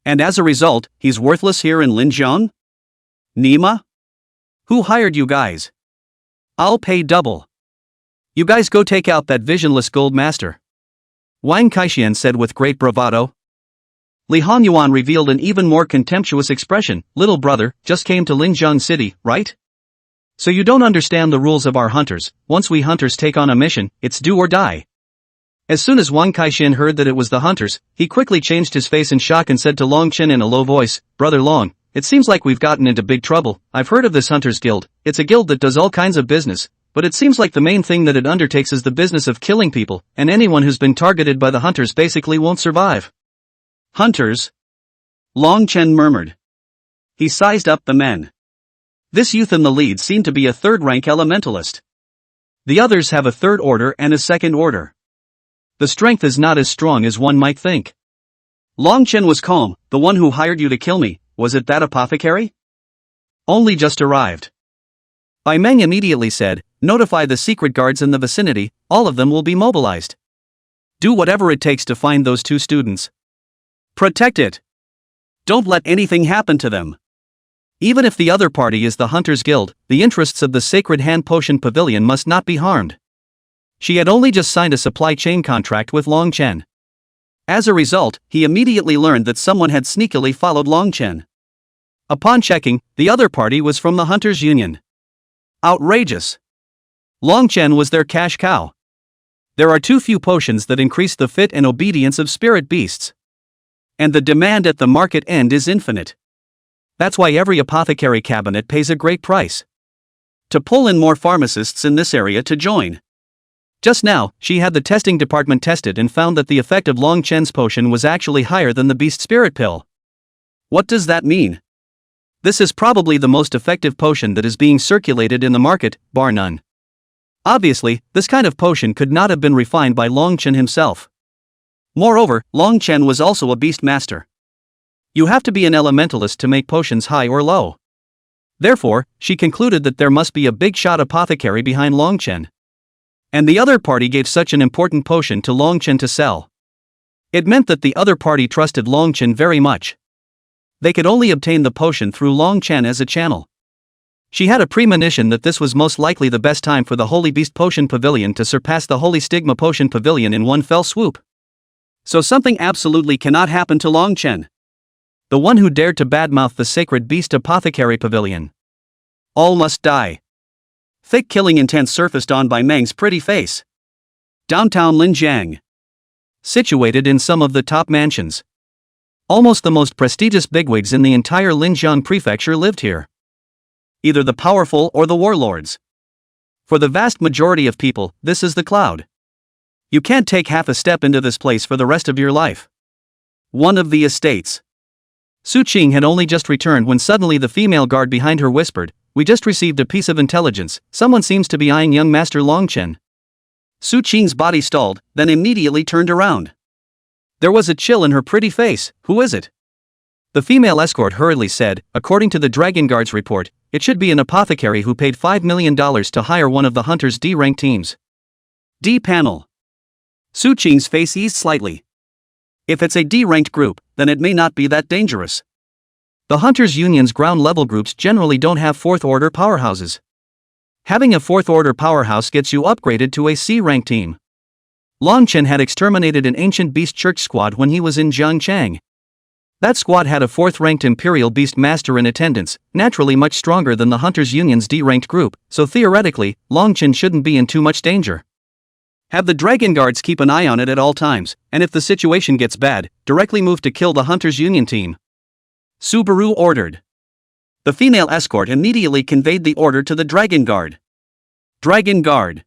And as a result, he's worthless here in Linjiang? Nima? Who hired you guys? I'll pay double. You guys go take out that visionless gold master. Wang Kaixian said with great bravado. Li Hong Yuan revealed an even more contemptuous expression, little brother, just came to Linjiang City, right? So you don't understand the rules of our hunters, once we hunters take on a mission, it's do or die. As soon as Wang Kaixian heard that it was the hunters, he quickly changed his face in shock and said to Long Chen in a low voice, Brother Long, it seems like we've gotten into big trouble. I've heard of this Hunters Guild. It's a guild that does all kinds of business, but it seems like the main thing that it undertakes is the business of killing people, and anyone who's been targeted by the hunters basically won't survive." "Hunters?" Long Chen murmured. He sized up the men. This youth in the lead seemed to be a third-rank elementalist. The others have a third order and a second order. The strength is not as strong as one might think. Long Chen was calm. "The one who hired you to kill me, was it that apothecary?" "Only just arrived." Bai Meng immediately said, "Notify the secret guards in the vicinity, all of them will be mobilized. Do whatever it takes to find those 2 students. Protect it. Don't let anything happen to them. Even if the other party is the Hunters Guild, the interests of the Sacred Hand Potion Pavilion must not be harmed." She had only just signed a supply chain contract with Long Chen. As a result, he immediately learned that someone had sneakily followed Long Chen. Upon checking, the other party was from the Hunters Union. Outrageous. Long Chen was their cash cow. There are too few potions that increase the fit and obedience of spirit beasts. And the demand at the market end is infinite. That's why every apothecary cabinet pays a great price to pull in more pharmacists in this area to join. Just now, she had the testing department tested and found that the effect of Long Chen's potion was actually higher than the beast spirit pill. What does that mean? This is probably the most effective potion that is being circulated in the market, bar none. Obviously, this kind of potion could not have been refined by Long Chen himself. Moreover, Long Chen was also a beast master. You have to be an elementalist to make potions high or low. Therefore, she concluded that there must be a big shot apothecary behind Long Chen. And the other party gave such an important potion to Long Chen to sell. It meant that the other party trusted Long Chen very much. They could only obtain the potion through Long Chen as a channel. She had a premonition that this was most likely the best time for the Holy Beast Potion Pavilion to surpass the Holy Stigma Potion Pavilion in one fell swoop. So something absolutely cannot happen to Long Chen, the one who dared to badmouth the Sacred Beast Apothecary Pavilion. All must die. Thick killing intent surfaced on Bai Meng's pretty face. Downtown Linjiang. Situated in some of the top mansions. Almost the most prestigious bigwigs in the entire Linjiang prefecture lived here. Either the powerful or the warlords. For the vast majority of people, this is the cloud. You can't take half a step into this place for the rest of your life. One of the estates. Su Qing had only just returned when suddenly the female guard behind her whispered, "We just received a piece of intelligence, someone seems to be eyeing young Master Long Chen." Su Qing's body stalled, then immediately turned around. There was a chill in her pretty face. "Who is it?" The female escort hurriedly said, "According to the Dragon Guard's report, it should be an apothecary who paid $5 million to hire one of the Hunter's D-rank teams." D panel. Su Qing's face eased slightly. If it's a D-ranked group, then it may not be that dangerous. The Hunters Union's ground-level groups generally don't have fourth-order powerhouses. Having a fourth-order powerhouse gets you upgraded to a C-rank team. Long Chen had exterminated an ancient beast church squad when he was in Jiangchang. That squad had a fourth-ranked Imperial Beast Master in attendance, naturally much stronger than the Hunters Union's D-ranked group, so theoretically, Long Chen shouldn't be in too much danger. Have the Dragon Guards keep an eye on it at all times, and if the situation gets bad, directly move to kill the Hunters Union team. Subaru ordered. The female escort immediately conveyed the order to the Dragon Guard. Dragon Guard.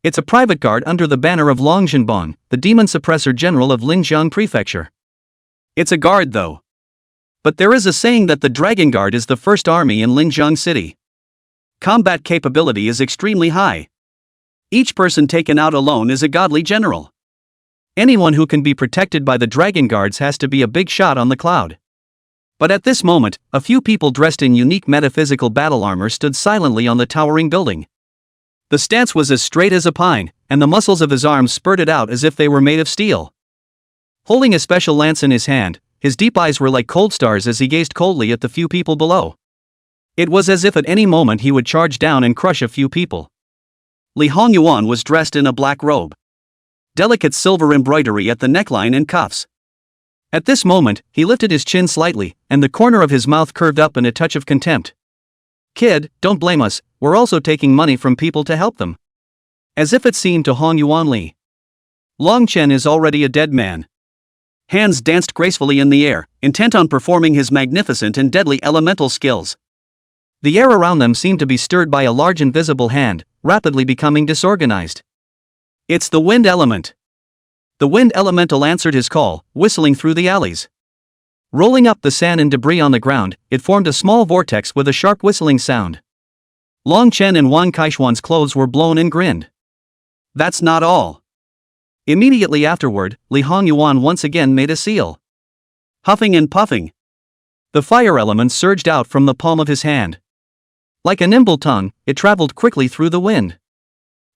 It's a private guard under the banner of Long Zhenbong, the demon suppressor general of Linjiang Prefecture. It's a guard though. But there is a saying that the Dragon Guard is the first army in Linjiang City. Combat capability is extremely high. Each person taken out alone is a godly general. Anyone who can be protected by the Dragon Guards has to be a big shot on the cloud. But at this moment, a few people dressed in unique metaphysical battle armor stood silently on the towering building. The stance was as straight as a pine, and the muscles of his arms spurted out as if they were made of steel. Holding a special lance in his hand, his deep eyes were like cold stars as he gazed coldly at the few people below. It was as if at any moment he would charge down and crush a few people. Li Hongyuan was dressed in a black robe. Delicate silver embroidery at the neckline and cuffs. At this moment, he lifted his chin slightly, and the corner of his mouth curved up in a touch of contempt. "Kid, don't blame us, we're also taking money from people to help them." As if it seemed to Hongyuan Li. Long Chen is already a dead man. Hands danced gracefully in the air, intent on performing his magnificent and deadly elemental skills. The air around them seemed to be stirred by a large invisible hand, rapidly becoming disorganized. It's the wind element. The wind elemental answered his call, whistling through the alleys. Rolling up the sand and debris on the ground, it formed a small vortex with a sharp whistling sound. Long Chen and Wang Kaishuan's clothes were blown and grinned. That's not all. Immediately afterward, Li Hongyuan once again made a seal. Huffing and puffing, the fire element surged out from the palm of his hand. Like a nimble tongue, it traveled quickly through the wind.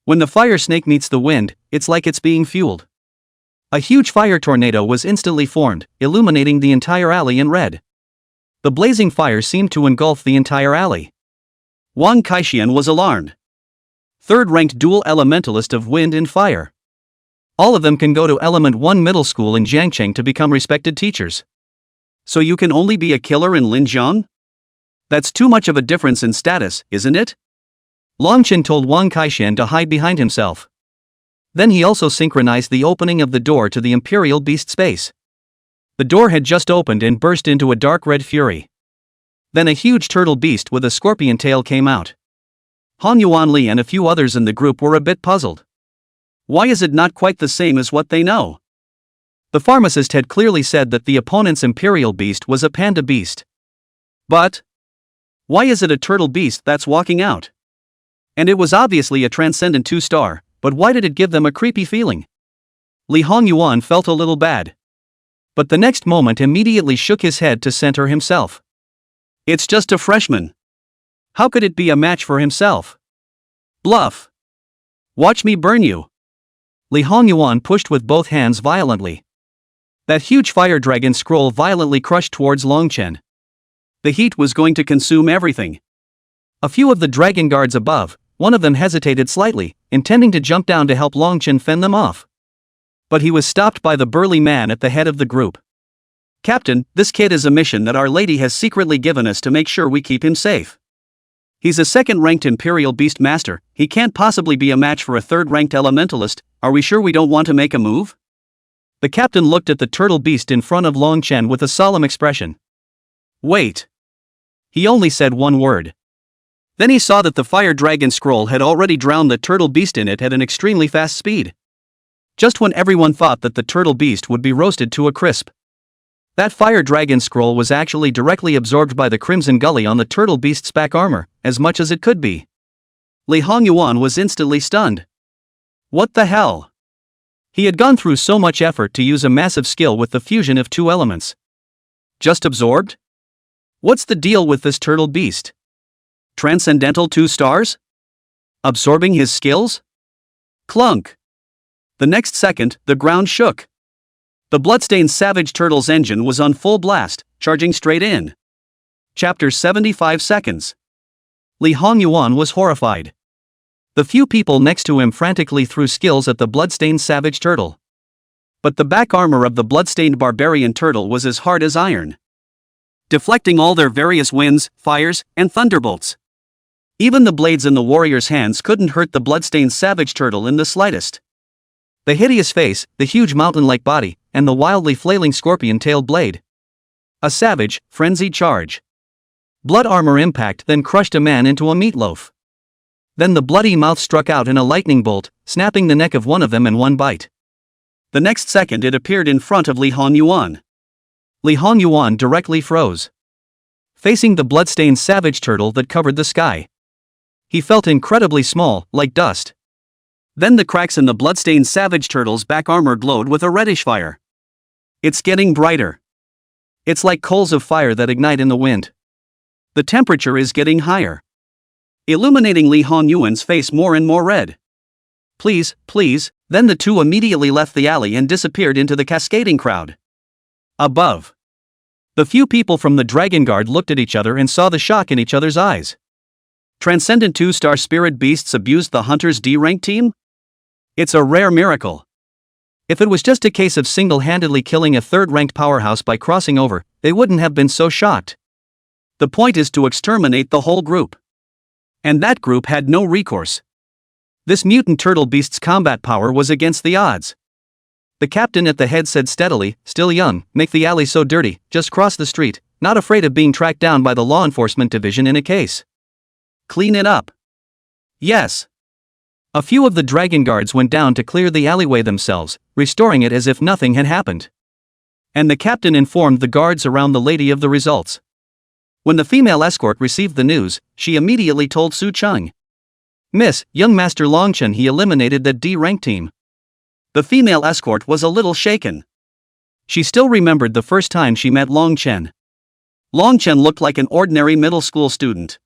When the fire snake meets the wind, it's like it's being fueled. A huge fire tornado was instantly formed, illuminating the entire alley in red. The blazing fire seemed to engulf the entire alley. Wang Kaishian was alarmed. Third-ranked dual elementalist of wind and fire. All of them can go to Element 1 middle school in Jiangcheng to become respected teachers. So you can only be a killer in Linjiang? That's too much of a difference in status, isn't it? Longchen told Wang Kaishian to hide behind himself. Then he also synchronized the opening of the door to the Imperial Beast space. The door had just opened and burst into a dark red fury. Then a huge turtle beast with a scorpion tail came out. Han Yuan Li and a few others in the group were a bit puzzled. Why is it not quite the same as what they know? The pharmacist had clearly said that the opponent's imperial beast was a panda beast. But why is it a turtle beast that's walking out? And it was obviously a transcendent 2-star, but why did it give them a creepy feeling? Li Hongyuan felt a little bad. But the next moment immediately shook his head to center himself. It's just a freshman. How could it be a match for himself? Bluff. Watch me burn you. Li Hongyuan pushed with both hands violently. That huge fire dragon scroll violently crushed towards Longchen. The heat was going to consume everything. A few of the dragon guards above, one of them hesitated slightly, intending to jump down to help Longchen fend them off. But he was stopped by the burly man at the head of the group. Captain, this kid is a mission that Our Lady has secretly given us to make sure we keep him safe. He's a second-ranked Imperial Beast Master, he can't possibly be a match for a third-ranked Elementalist, are we sure we don't want to make a move? The captain looked at the turtle beast in front of Longchen with a solemn expression. Wait. He only said one word. Then he saw that the fire dragon scroll had already drowned the turtle beast in it at an extremely fast speed. Just when everyone thought that the turtle beast would be roasted to a crisp. That fire dragon scroll was actually directly absorbed by the crimson gully on the turtle beast's back armor, as much as it could be. Li Hongyuan was instantly stunned. What the hell? He had gone through so much effort to use a massive skill with the fusion of two elements. Just absorbed? What's the deal with this turtle beast? Transcendental 2 stars? Absorbing his skills? Clunk. The next second, the ground shook. The bloodstained savage turtle's engine was on full blast, charging straight in. Chapter 75 seconds. Li Hongyuan was horrified. The few people next to him frantically threw skills at the bloodstained savage turtle. But the back armor of the bloodstained barbarian turtle was as hard as iron, deflecting all their various winds, fires, and thunderbolts. Even the blades in the warrior's hands couldn't hurt the bloodstained savage turtle in the slightest. The hideous face, the huge mountain-like body, and the wildly flailing scorpion-tailed blade. A savage, frenzied charge. Blood armor impact then crushed a man into a meatloaf. Then the bloody mouth struck out in a lightning bolt, snapping the neck of one of them in one bite. The next second it appeared in front of Li Hongyuan. Li Hongyuan directly froze, facing the bloodstained savage turtle that covered the sky. He felt incredibly small, like dust. Then the cracks in the bloodstained savage turtle's back armor glowed with a reddish fire. It's getting brighter. It's like coals of fire that ignite in the wind. The temperature is getting higher, illuminating Li Hongyuan's face more and more red. Please, please, then the two immediately left the alley and disappeared into the cascading crowd. Above, the few people from the Dragon Guard looked at each other and saw the shock in each other's eyes. Transcendent 2-star spirit beasts abused the Hunter's D-rank team? It's a rare miracle. If it was just a case of single-handedly killing a third-ranked powerhouse by crossing over, they wouldn't have been so shocked. The point is to exterminate the whole group. And that group had no recourse. This mutant turtle beast's combat power was against the odds. The captain at the head said steadily, "Still young, make the alley so dirty, just cross the street, not afraid of being tracked down by the law enforcement division in a case. Clean it up." Yes. A few of the dragon guards went down to clear the alleyway themselves, restoring it as if nothing had happened. And the captain informed the guards around the lady of the results. When the female escort received the news, she immediately told Su Cheng. "Miss, young Master Longchen he eliminated the D-rank team." The female escort was a little shaken. She still remembered the first time she met Longchen. Longchen looked like an ordinary middle school student.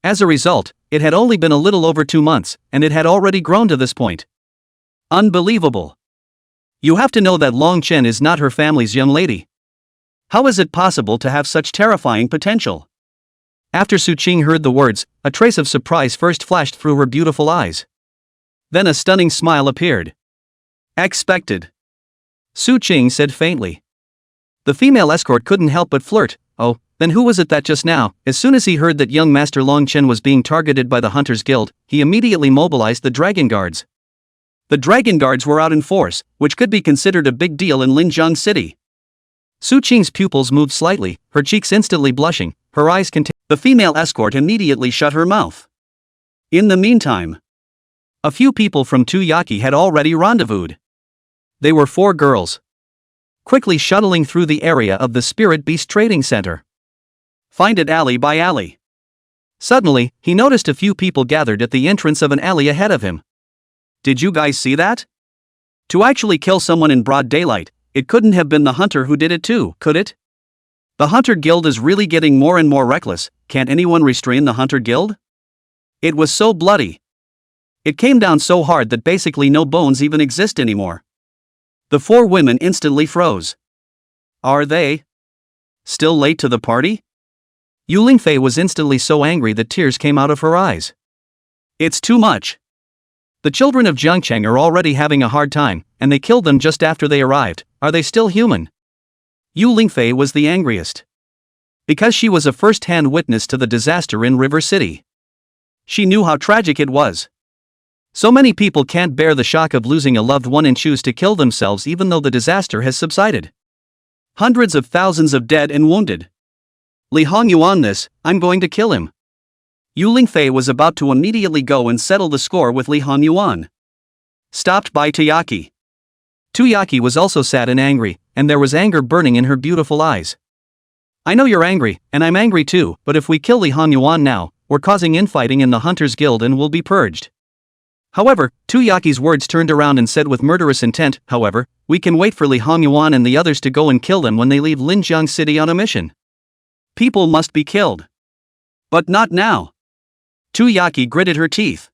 As a result, it had only been a little over 2 months, and it had already grown to this point. Unbelievable. You have to know that Longchen is not her family's young lady. How is it possible to have such terrifying potential? After Su Qing heard the words, a trace of surprise first flashed through her beautiful eyes. Then a stunning smile appeared. Expected. Su Qing said faintly. The female escort couldn't help but flirt. "Oh, then who was it that just now?" As soon as he heard that young Master Longchen was being targeted by the Hunters Guild, he immediately mobilized the Dragon Guards. The Dragon Guards were out in force, which could be considered a big deal in Linjiang City. Su Qing's pupils moved slightly, her cheeks instantly blushing, her eyes The female escort immediately shut her mouth. In the meantime, a few people from Tuyaki had already rendezvoused. They were 4 girls. Quickly shuttling through the area of the Spirit Beast Trading Center. Find it alley by alley. Suddenly, he noticed a few people gathered at the entrance of an alley ahead of him. Did you guys see that? To actually kill someone in broad daylight, it couldn't have been the hunter who did it too, could it? The Hunter Guild is really getting more and more reckless. Can't anyone restrain the Hunter Guild? It was so bloody. It came down so hard that basically no bones even exist anymore. The 4 women instantly froze. Are they still late to the party? Yu Lingfei was instantly so angry that tears came out of her eyes. It's too much. The children of Jiangcheng are already having a hard time, and they killed them just after they arrived. Are they still human? Yu Lingfei was the angriest. Because she was a first-hand witness to the disaster in River City. She knew how tragic it was. So many people can't bear the shock of losing a loved one and choose to kill themselves even though the disaster has subsided. Hundreds of thousands of dead and wounded. Li Hongyuan this, I'm going to kill him. Yu Lingfei was about to immediately go and settle the score with Li Hongyuan. Stopped by Tuyaki. Tuyaki was also sad and angry, and there was anger burning in her beautiful eyes. I know you're angry, and I'm angry too, but if we kill Li Hongyuan now, we're causing infighting in the Hunters Guild and will be purged. However, Tuyaki's words turned around and said with murderous intent, however, we can wait for Li Hongyuan and the others to go and kill them when they leave Linjiang City on a mission. People must be killed. But not now. Tuyaki gritted her teeth.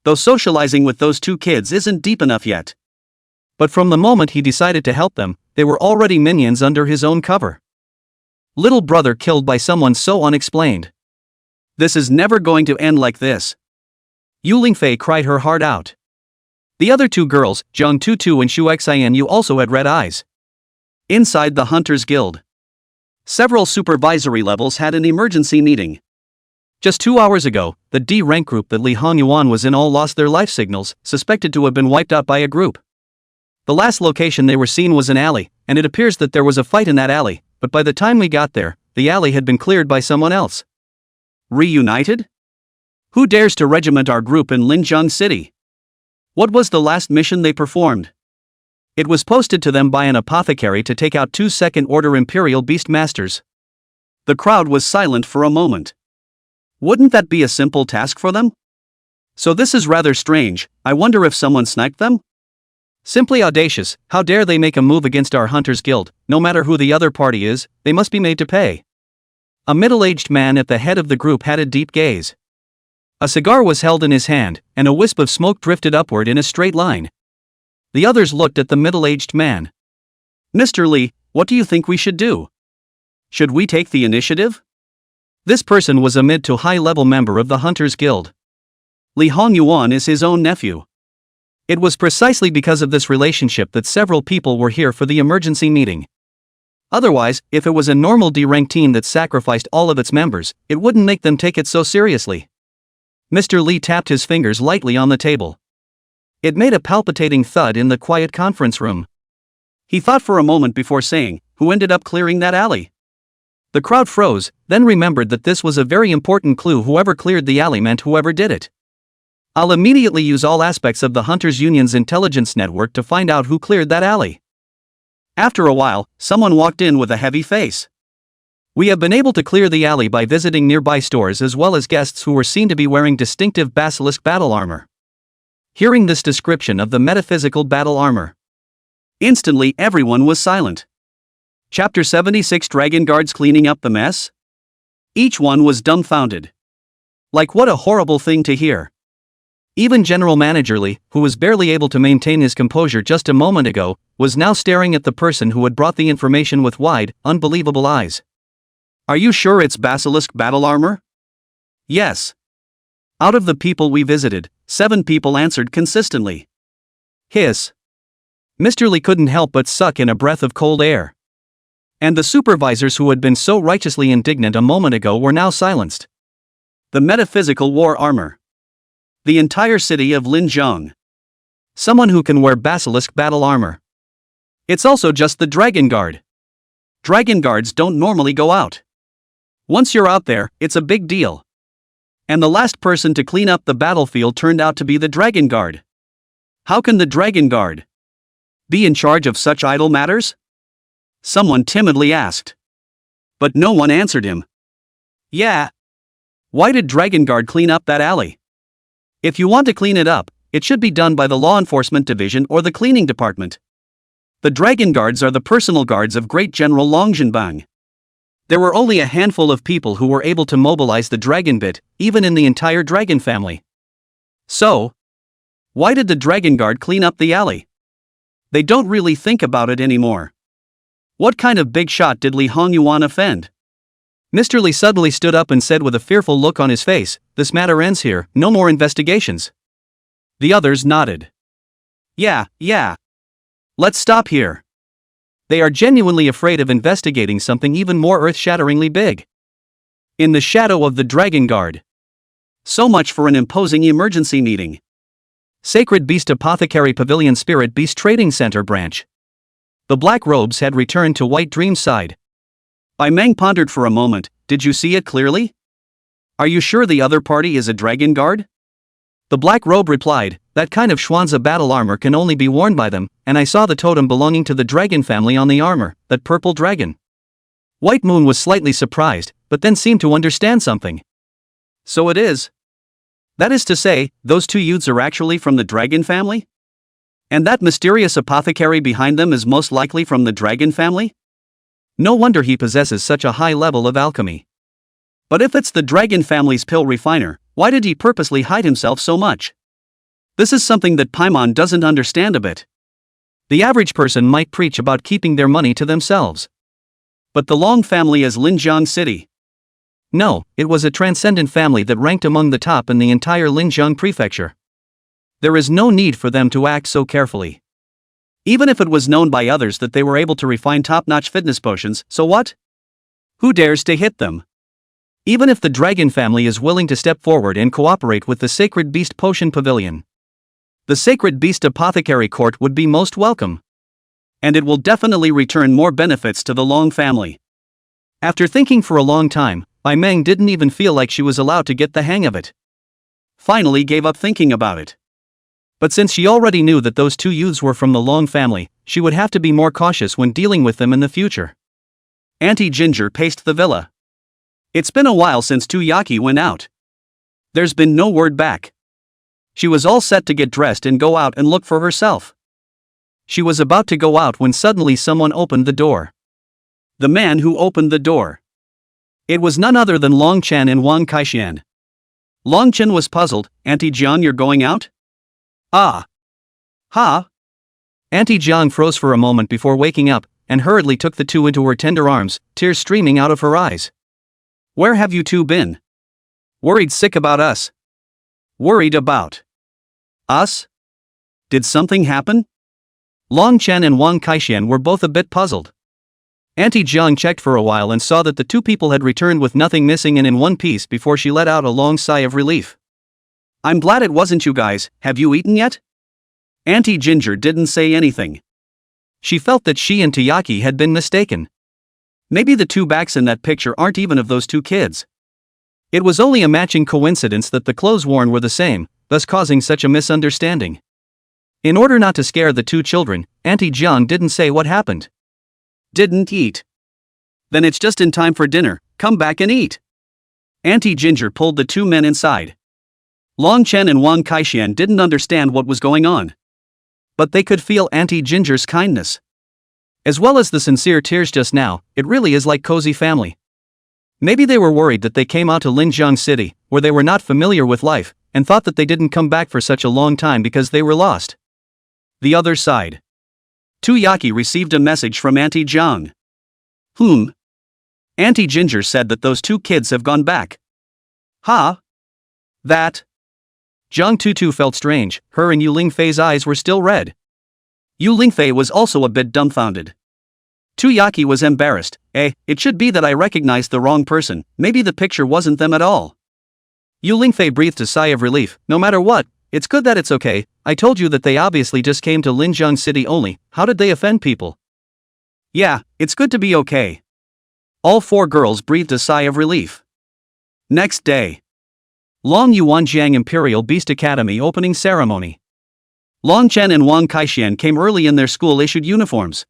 Though socializing with those 2 kids isn't deep enough yet. But from the moment he decided to help them, they were already minions under his own cover. Little brother killed by someone so unexplained. This is never going to end like this. Yu Lingfei cried her heart out. The other 2 girls, Zhang Tutu and Xu Xianyu, also had red eyes. Inside the Hunters Guild, several supervisory levels had an emergency meeting. Just 2 hours ago, the D-rank group that Li Hongyuan was in all lost their life signals, suspected to have been wiped out by a group. The last location they were seen was an alley, and it appears that there was a fight in that alley, but by the time we got there, the alley had been cleared by someone else. Reunited? Who dares to regiment our group in Linjiang City? What was the last mission they performed? It was posted to them by an apothecary to take out 2 second-order Imperial Beast Masters. The crowd was silent for a moment. Wouldn't that be a simple task for them? So this is rather strange. I wonder if someone sniped them? Simply audacious. How dare they make a move against our Hunters Guild? No matter who the other party is, they must be made to pay. A middle-aged man at the head of the group had a deep gaze. A cigar was held in his hand, and a wisp of smoke drifted upward in a straight line. The others looked at the middle-aged man. Mr. Li, what do you think we should do? Should we take the initiative? This person was a mid to high-level member of the Hunters Guild. Li Hongyuan is his own nephew. It was precisely because of this relationship that several people were here for the emergency meeting. Otherwise, if it was a normal D-rank team that sacrificed all of its members, it wouldn't make them take it so seriously. Mr. Li tapped his fingers lightly on the table. It made a palpitating thud in the quiet conference room. He thought for a moment before saying, "Who ended up clearing that alley?" The crowd froze, then remembered that this was a very important clue. Whoever cleared the alley meant whoever did it. I'll immediately use all aspects of the Hunters Union's intelligence network to find out who cleared that alley. After a while, someone walked in with a heavy face. We have been able to clear the alley by visiting nearby stores as well as guests who were seen to be wearing distinctive basilisk battle armor. Hearing this description of the metaphysical battle armor, instantly everyone was silent. Chapter 76 Dragon Guards Cleaning Up the Mess? Each one was dumbfounded. Like, what a horrible thing to hear. Even General Manager Lee, who was barely able to maintain his composure just a moment ago, was now staring at the person who had brought the information with wide, unbelievable eyes. Are you sure it's basilisk battle armor? Yes. Out of the people we visited, 7 people answered consistently. Hiss. Mr. Lee couldn't help but suck in a breath of cold air. And the supervisors who had been so righteously indignant a moment ago were now silenced. The metaphysical war armor. The entire city of Linjiang. Someone who can wear basilisk battle armor. It's also just the Dragon Guard. Dragon Guards don't normally go out. Once you're out there, it's a big deal. And the last person to clean up the battlefield turned out to be the Dragon Guard. How can the Dragon Guard be in charge of such idle matters? Someone timidly asked. But no one answered him. Yeah. Why did Dragon Guard clean up that alley? If you want to clean it up, it should be done by the Law Enforcement Division or the Cleaning Department. The Dragon Guards are the personal guards of Great General Longjinbang. There were only a handful of people who were able to mobilize the Dragon Bit, even in the entire Dragon family. So, why did the Dragon Guard clean up the alley? They don't really think about it anymore. What kind of big shot did Li Hongyuan offend? Mr. Lee suddenly stood up and said with a fearful look on his face, "This matter ends here, no more investigations." The others nodded. Yeah. Let's stop here. They are genuinely afraid of investigating something even more earth-shatteringly big. In the shadow of the Dragon Guard. So much for an imposing emergency meeting. Sacred Beast Apothecary Pavilion Spirit Beast Trading Center Branch. The black robes had returned to White Dream's side. Bai Meng pondered for a moment. Did you see it clearly? Are you sure the other party is a Dragon Guard? The black robe replied, that kind of Schwanza battle armor can only be worn by them, and I saw the totem belonging to the dragon family on the armor, that purple dragon. White Moon was slightly surprised, but then seemed to understand something. So it is. That is to say, those 2 youths are actually from the dragon family? And that mysterious apothecary behind them is most likely from the dragon family? No wonder he possesses such a high level of alchemy. But if it's the dragon family's pill refiner, why did he purposely hide himself so much? This is something that Paimon doesn't understand a bit. The average person might preach about keeping their money to themselves. But the Long family is Linjiang City. No, it was a transcendent family that ranked among the top in the entire Linjiang prefecture. There is no need for them to act so carefully. Even if it was known by others that they were able to refine top-notch fitness potions, so what? Who dares to hit them? Even if the Dragon family is willing to step forward and cooperate with the Sacred Beast Potion Pavilion, the Sacred Beast Apothecary Court would be most welcome. And it will definitely return more benefits to the Long family. After thinking for a long time, Bai Meng didn't even feel like she was allowed to get the hang of it. Finally gave up thinking about it. But since she already knew that those 2 youths were from the Long family, she would have to be more cautious when dealing with them in the future. Auntie Ginger paced the villa. It's been a while since Tuyaki went out. There's been no word back. She was all set to get dressed and go out and look for herself. She was about to go out when suddenly someone opened the door. The man who opened the door. It was none other than Long Chen and Wang Kaixian. Long Chen was puzzled. Auntie Jiang, you're going out? Ah. Ha? Auntie Jiang froze for a moment before waking up, and hurriedly took the 2 into her tender arms, tears streaming out of her eyes. Where have you 2 been? Worried sick about us. Worried about us? Did something happen? Long Chen and Wang Kaixian were both a bit puzzled. Auntie Jiang checked for a while and saw that the 2 people had returned with nothing missing and in one piece before she let out a long sigh of relief. I'm glad it wasn't you guys. Have you eaten yet? Auntie Ginger didn't say anything. She felt that she and Tayaki had been mistaken. Maybe the two backs in that picture aren't even of those two kids. It was only a matching coincidence that the clothes worn were the same, thus causing such a misunderstanding. In order not to scare the two children, Auntie Jiang didn't say what happened. Didn't eat. Then it's just in time for dinner, come back and eat. Auntie Ginger pulled the two men inside. Long Chen and Wang Kaixian didn't understand what was going on. But they could feel Auntie Ginger's kindness. As well as the sincere tears just now, it really is like cozy family. Maybe they were worried that they came out to Linjiang City, where they were not familiar with life, and thought that they didn't come back for such a long time because they were lost. The other side. Tuyaki received a message from Auntie Jiang. Auntie Ginger said that those two kids have gone back. Huh? That? Jiang Tutu felt strange, her and Yu Lingfei's eyes were still red. Yu Lingfei was also a bit dumbfounded. Tuyaki was embarrassed. It should be that I recognized the wrong person, maybe the picture wasn't them at all. Yu Lingfei breathed a sigh of relief. No matter what, it's good that it's okay. I told you that they obviously just came to Linjiang City only. How did they offend people? Yeah, it's good to be okay. All four girls breathed a sigh of relief. Next day. Long Yuanjiang Imperial Beast Academy opening ceremony. Long Chen and Wang Kaixian came early in their school-issued uniforms.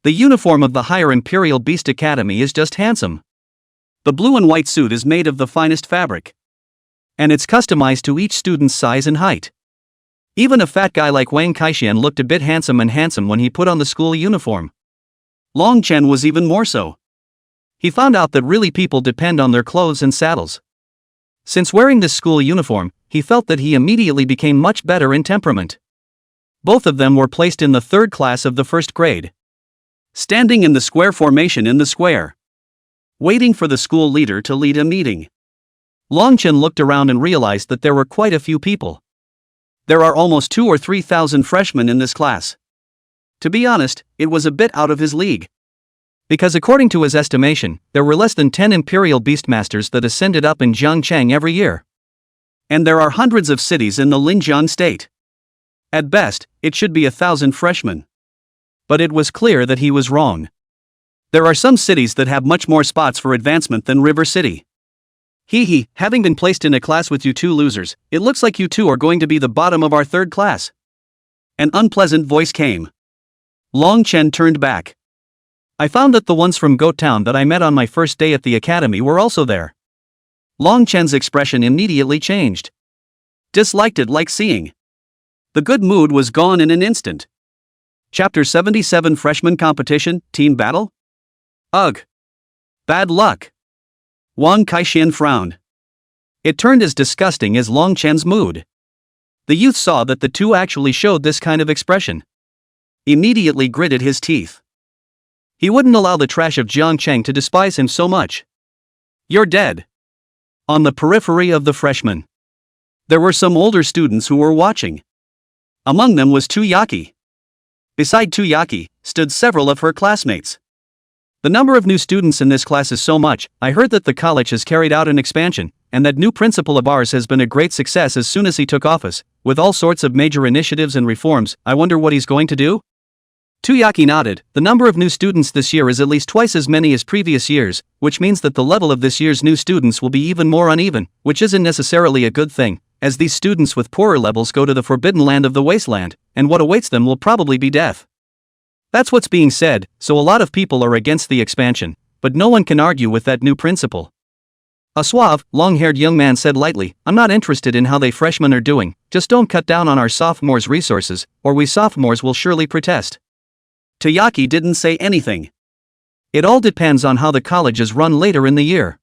The uniform of the higher Imperial Beast Academy is just handsome. The blue and white suit is made of the finest fabric. And it's customized to each student's size and height. Even a fat guy like Wang Kaixian looked a bit handsome when he put on the school uniform. Long Chen was even more so. He found out that really people depend on their clothes and saddles. Since wearing this school uniform, he felt that he immediately became much better in temperament. Both of them were placed in the third class of the first grade. Standing in the square formation in the square. Waiting for the school leader to lead a meeting. Long Chen looked around and realized that there were quite a few people. There are almost 2,000 or 3,000 freshmen in this class. To be honest, it was a bit out of his league. Because according to his estimation, there were less than 10 Imperial Beastmasters that ascended up in Jiangchang every year. And there are hundreds of cities in the Linjiang state. At best, it should be 1,000 freshmen. But it was clear that he was wrong. There are some cities that have much more spots for advancement than River City. Having been placed in a class with you two losers, it looks like you two are going to be the bottom of our third class. An unpleasant voice came. Long Chen turned back. I found that the ones from Goat Town that I met on my first day at the academy were also there. Long Chen's expression immediately changed. Disliked it like seeing. The good mood was gone in an instant. Chapter 77 Freshman Competition, Team Battle? Ugh. Bad luck. Wang Kaixian frowned. It turned as disgusting as Long Chen's mood. The youth saw that the two actually showed this kind of expression. Immediately gritted his teeth. He wouldn't allow the trash of Jiangcheng to despise him so much. You're dead. On the periphery of the freshmen. There were some older students who were watching. Among them was Tuyaki. Beside Tuyaki, stood several of her classmates. The number of new students in this class is so much. I heard that the college has carried out an expansion, and that new principal of ours has been a great success as soon as he took office, with all sorts of major initiatives and reforms. I wonder what he's going to do? Tuyaki nodded. The number of new students this year is at least twice as many as previous years, which means that the level of this year's new students will be even more uneven, which isn't necessarily a good thing, as these students with poorer levels go to the forbidden land of the wasteland, and what awaits them will probably be death. That's what's being said, so a lot of people are against the expansion, but no one can argue with that new principal. A suave, long-haired young man said lightly, I'm not interested in how they freshmen are doing, just don't cut down on our sophomores' resources, or we sophomores will surely protest. Tuyaki didn't say anything. It all depends on how the college is run later in the year.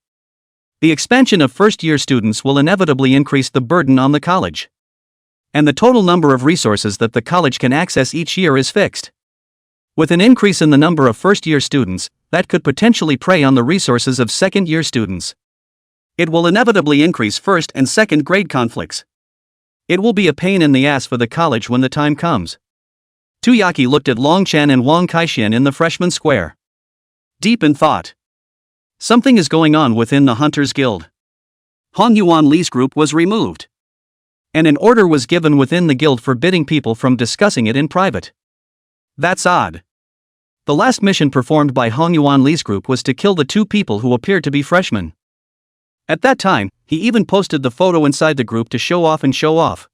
The expansion of first-year students will inevitably increase the burden on the college. And the total number of resources that the college can access each year is fixed. With an increase in the number of first-year students, that could potentially prey on the resources of second-year students. It will inevitably increase first and second grade conflicts. It will be a pain in the ass for the college when the time comes. Tuyaki looked at Long Chen and Wang Kaixian in the freshman square. Deep in thought. Something is going on within the Hunters Guild. Hong Yuan Li's group was removed. And an order was given within the guild forbidding people from discussing it in private. That's odd. The last mission performed by Hong Yuan Li's group was to kill the two people who appeared to be freshmen. At that time, he even posted the photo inside the group to show off.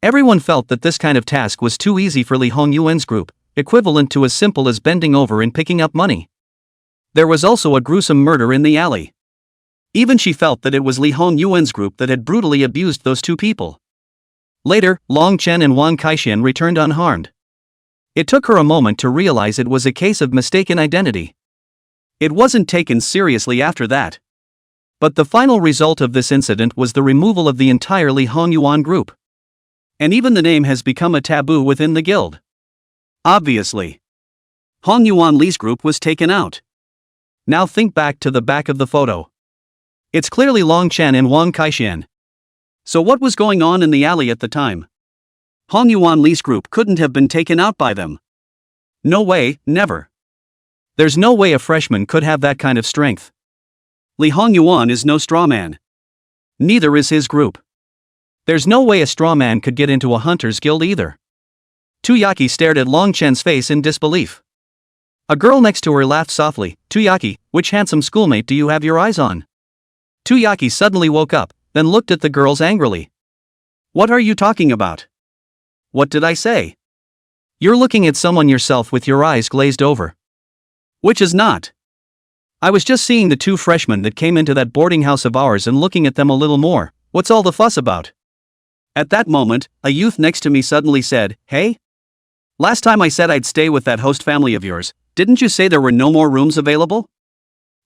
Everyone felt that this kind of task was too easy for Li Hongyuan's group, equivalent to as simple as bending over and picking up money. There was also a gruesome murder in the alley. Even she felt that it was Li Hongyuan's group that had brutally abused those two people. Later, Long Chen and Wang Kaixian returned unharmed. It took her a moment to realize it was a case of mistaken identity. It wasn't taken seriously after that. But the final result of this incident was the removal of the entire Li Hongyuan group. And even the name has become a taboo within the guild. Obviously, Hong Yuan Li's group was taken out. Now think back to the back of the photo. It's clearly Long Chen and Wang Kaixian. So what was going on in the alley at the time? Hong Yuan Li's group couldn't have been taken out by them. No way, never. There's no way a freshman could have that kind of strength. Li Hongyuan is no strawman. Neither is his group. There's no way a strawman could get into a hunter's guild either. Tuyaki stared at Long Chen's face in disbelief. A girl next to her laughed softly. Tuyaki, which handsome schoolmate do you have your eyes on? Tuyaki suddenly woke up, then looked at the girls angrily. What are you talking about? What did I say? You're looking at someone yourself with your eyes glazed over. Which is not. I was just seeing the two freshmen that came into that boarding house of ours and looking at them a little more. What's all the fuss about? At that moment, a youth next to me suddenly said, Hey? Last time I said I'd stay with that host family of yours, didn't you say there were no more rooms available?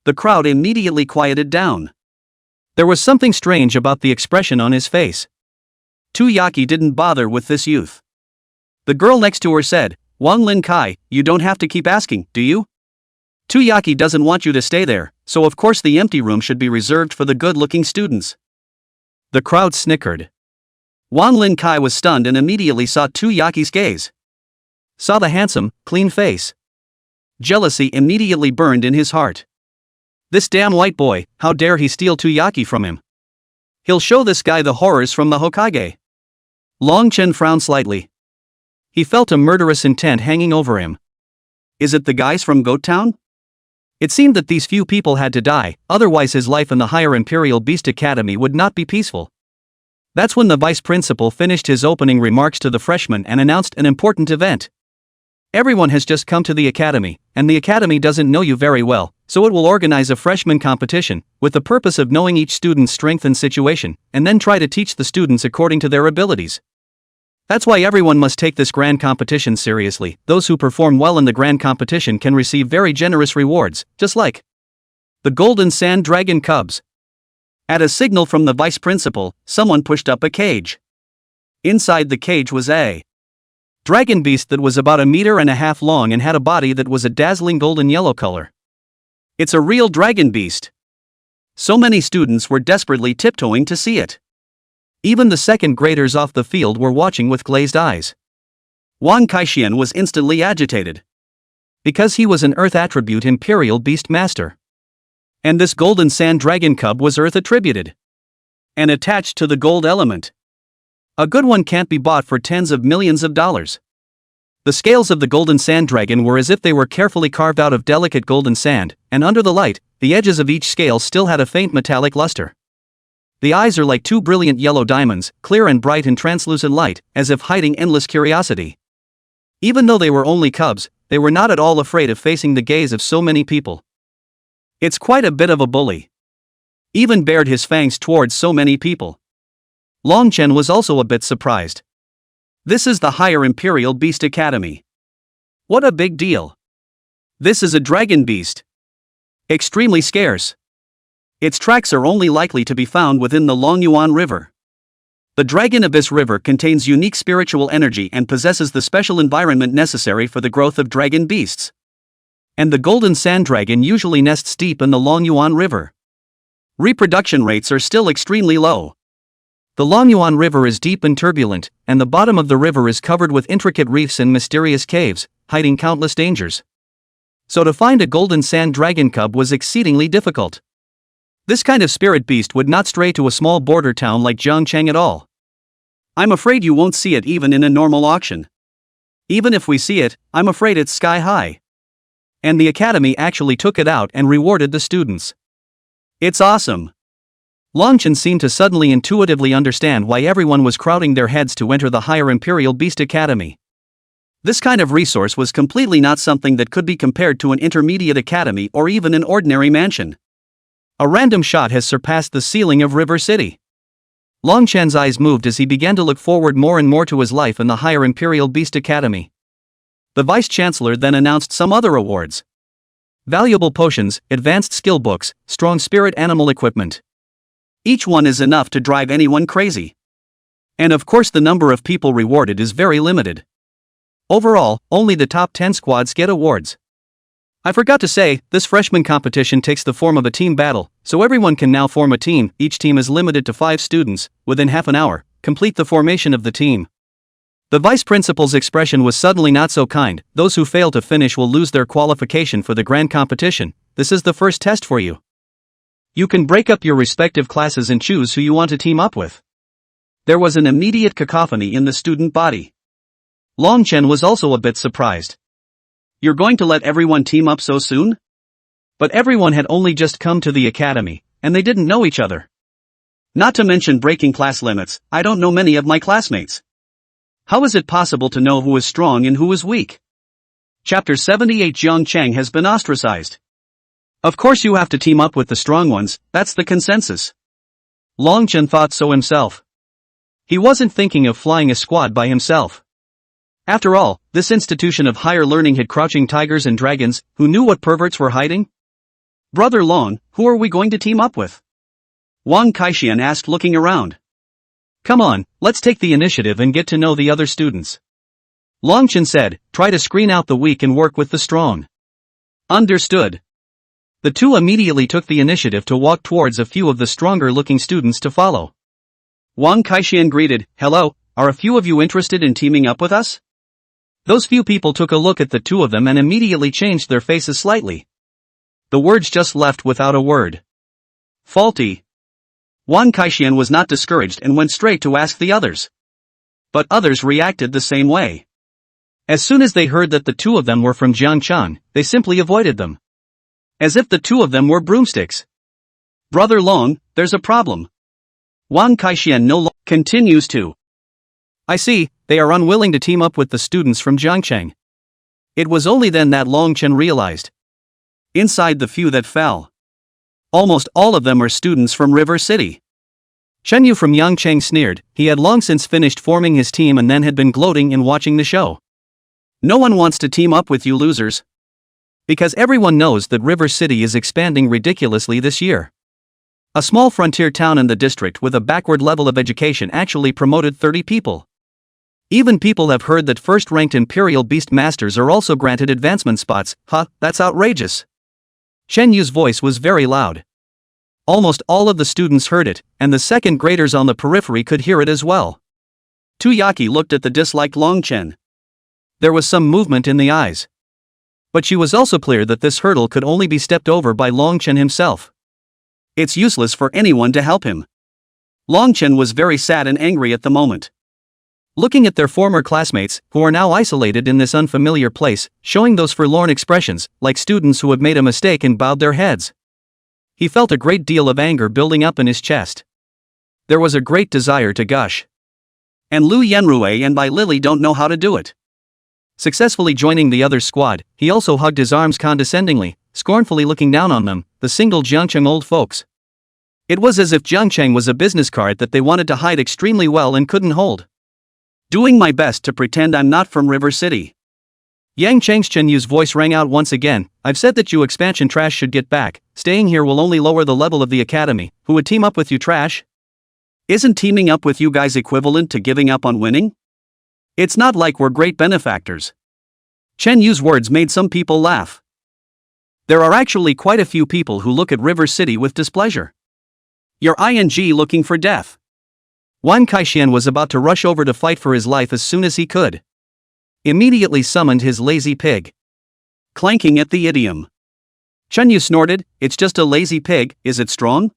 The crowd immediately quieted down. There was something strange about the expression on his face. Tuyaki didn't bother with this youth. The girl next to her said, Wang Lin Kai, you don't have to keep asking, do you? Tuyaki doesn't want you to stay there, so of course the empty room should be reserved for the good-looking students. The crowd snickered. Wang Lin Kai was stunned and immediately saw Tuyaki's gaze. Saw the handsome, clean face. Jealousy immediately burned in his heart. This damn white boy, how dare he steal Tuyaki from him? He'll show this guy the horrors from the Hokage. Long Chen frowned slightly. He felt a murderous intent hanging over him. Is it the guys from Goat Town? It seemed that these few people had to die, otherwise his life in the higher Imperial Beast Academy would not be peaceful. That's when the vice principal finished his opening remarks to the freshmen and announced an important event. Everyone has just come to the academy, and the academy doesn't know you very well, so it will organize a freshman competition, with the purpose of knowing each student's strength and situation, and then try to teach the students according to their abilities. That's why everyone must take this grand competition seriously. Those who perform well in the grand competition can receive very generous rewards, just like the Golden Sand Dragon Cubs. At a signal from the vice principal, someone pushed up a cage. Inside the cage was a dragon beast that was about 1.5 meters long and had a body that was a dazzling golden yellow color. It's a real dragon beast. So many students were desperately tiptoeing to see it. Even the second graders off the field were watching with glazed eyes. Wang Kaixian was instantly agitated. Because he was an Earth attribute Imperial Beast Master. And this Golden Sand Dragon Cub was Earth attributed. And attached to the gold element. A good one can't be bought for tens of millions of dollars. The scales of the Golden Sand Dragon were as if they were carefully carved out of delicate golden sand, and under the light, the edges of each scale still had a faint metallic luster. The eyes are like two brilliant yellow diamonds, clear and bright in translucent light, as if hiding endless curiosity. Even though they were only cubs, they were not at all afraid of facing the gaze of so many people. It's quite a bit of a bully. Even bared his fangs towards so many people. Long Chen was also a bit surprised. This is the Higher Imperial Beast Academy. What a big deal. This is a dragon beast. Extremely scarce. Its tracks are only likely to be found within the Longyuan River. The Dragon Abyss River contains unique spiritual energy and possesses the special environment necessary for the growth of dragon beasts. And the Golden Sand Dragon usually nests deep in the Longyuan River. Reproduction rates are still extremely low. The Longyuan River is deep and turbulent, and the bottom of the river is covered with intricate reefs and mysterious caves, hiding countless dangers. So to find a Golden Sand Dragon Cub was exceedingly difficult. This kind of spirit beast would not stray to a small border town like Zhangcheng at all. I'm afraid you won't see it even in a normal auction. Even if we see it, I'm afraid it's sky high. And the academy actually took it out and rewarded the students. It's awesome. Longchen seemed to suddenly intuitively understand why everyone was crowding their heads to enter the higher Imperial Beast Academy. This kind of resource was completely not something that could be compared to an intermediate academy or even an ordinary mansion. A random shot has surpassed the ceiling of River City. Longchen's eyes moved as he began to look forward more and more to his life in the higher Imperial Beast Academy. The Vice-Chancellor then announced some other awards. Valuable potions, advanced skill books, strong spirit animal equipment. Each one is enough to drive anyone crazy. And of course the number of people rewarded is very limited. Overall, only the top 10 squads get awards. I forgot to say, this freshman competition takes the form of a team battle, so everyone can now form a team. Each team is limited to 5 students. Within half an hour, complete the formation of the team. The vice principal's expression was suddenly not so kind. Those who fail to finish will lose their qualification for the grand competition. This is the first test for you. You can break up your respective classes and choose who you want to team up with. There was an immediate cacophony in the student body. Longchen was also a bit surprised. You're going to let everyone team up so soon? But everyone had only just come to the academy, and they didn't know each other. Not to mention breaking class limits, I don't know many of my classmates. How is it possible to know who is strong and who is weak? Chapter 78 Jiang Cheng has been ostracized. Of course you have to team up with the strong ones, that's the consensus. Longchen thought so himself. He wasn't thinking of flying a squad by himself. After all, this institution of higher learning had crouching tigers and dragons, who knew what perverts were hiding? Brother Long, who are we going to team up with? Wang Kaixian asked, looking around. Come on, let's take the initiative and get to know the other students. Longchen said, try to screen out the weak and work with the strong. Understood. The two immediately took the initiative to walk towards a few of the stronger-looking students to follow. Wang Kaixian greeted, hello, are a few of you interested in teaming up with us? Those few people took a look at the two of them and immediately changed their faces slightly. The words just left without a word. Faulty. Wang Kaixian was not discouraged and went straight to ask the others. But others reacted the same way. As soon as they heard that the two of them were from Jiangchan, they simply avoided them. As if the two of them were broomsticks. Brother Long, there's a problem. Wang Kaixian no longer continues to. I see, they are unwilling to team up with the students from Jiangcheng. It was only then that Longchen realized. Inside the few that fell. Almost all of them are students from River City. Shenyu from Yangcheng sneered. He had long since finished forming his team and then had been gloating and watching the show. No one wants to team up with you losers. Because everyone knows that River City is expanding ridiculously this year. A small frontier town in the district with a backward level of education actually promoted 30 people. Even people have heard that first-ranked Imperial Beast Masters are also granted advancement spots. That's outrageous. Shen Yu's voice was very loud. Almost all of the students heard it, and the second graders on the periphery could hear it as well. Tuyaki looked at the disliked Longchen. There was some movement in the eyes. But she was also clear that this hurdle could only be stepped over by Longchen himself. It's useless for anyone to help him. Longchen was very sad and angry at the moment. Looking at their former classmates, who are now isolated in this unfamiliar place, showing those forlorn expressions, like students who had made a mistake and bowed their heads. He felt a great deal of anger building up in his chest. There was a great desire to gush. And Lu Yenrui and Bai Lily don't know how to do it. Successfully joining the other squad, he also hugged his arms condescendingly, scornfully looking down on them, the single Jiangcheng old folks. It was as if Jiangcheng was a business card that they wanted to hide extremely well and couldn't hold. Doing my best to pretend I'm not from River City. Yang Chengshenyu's voice rang out once again. I've said that you expansion trash should get back. Staying here will only lower the level of the academy. Who would team up with you, trash? Isn't teaming up with you guys equivalent to giving up on winning? It's not like we're great benefactors. Chen Yu's words made some people laugh. There are actually quite a few people who look at River City with displeasure. You're looking for death. Wan Kaixian was about to rush over to fight for his life as soon as he could. Immediately summoned his lazy pig. Clanking at the idiom. Chen Yu snorted, it's just a lazy pig, is it strong?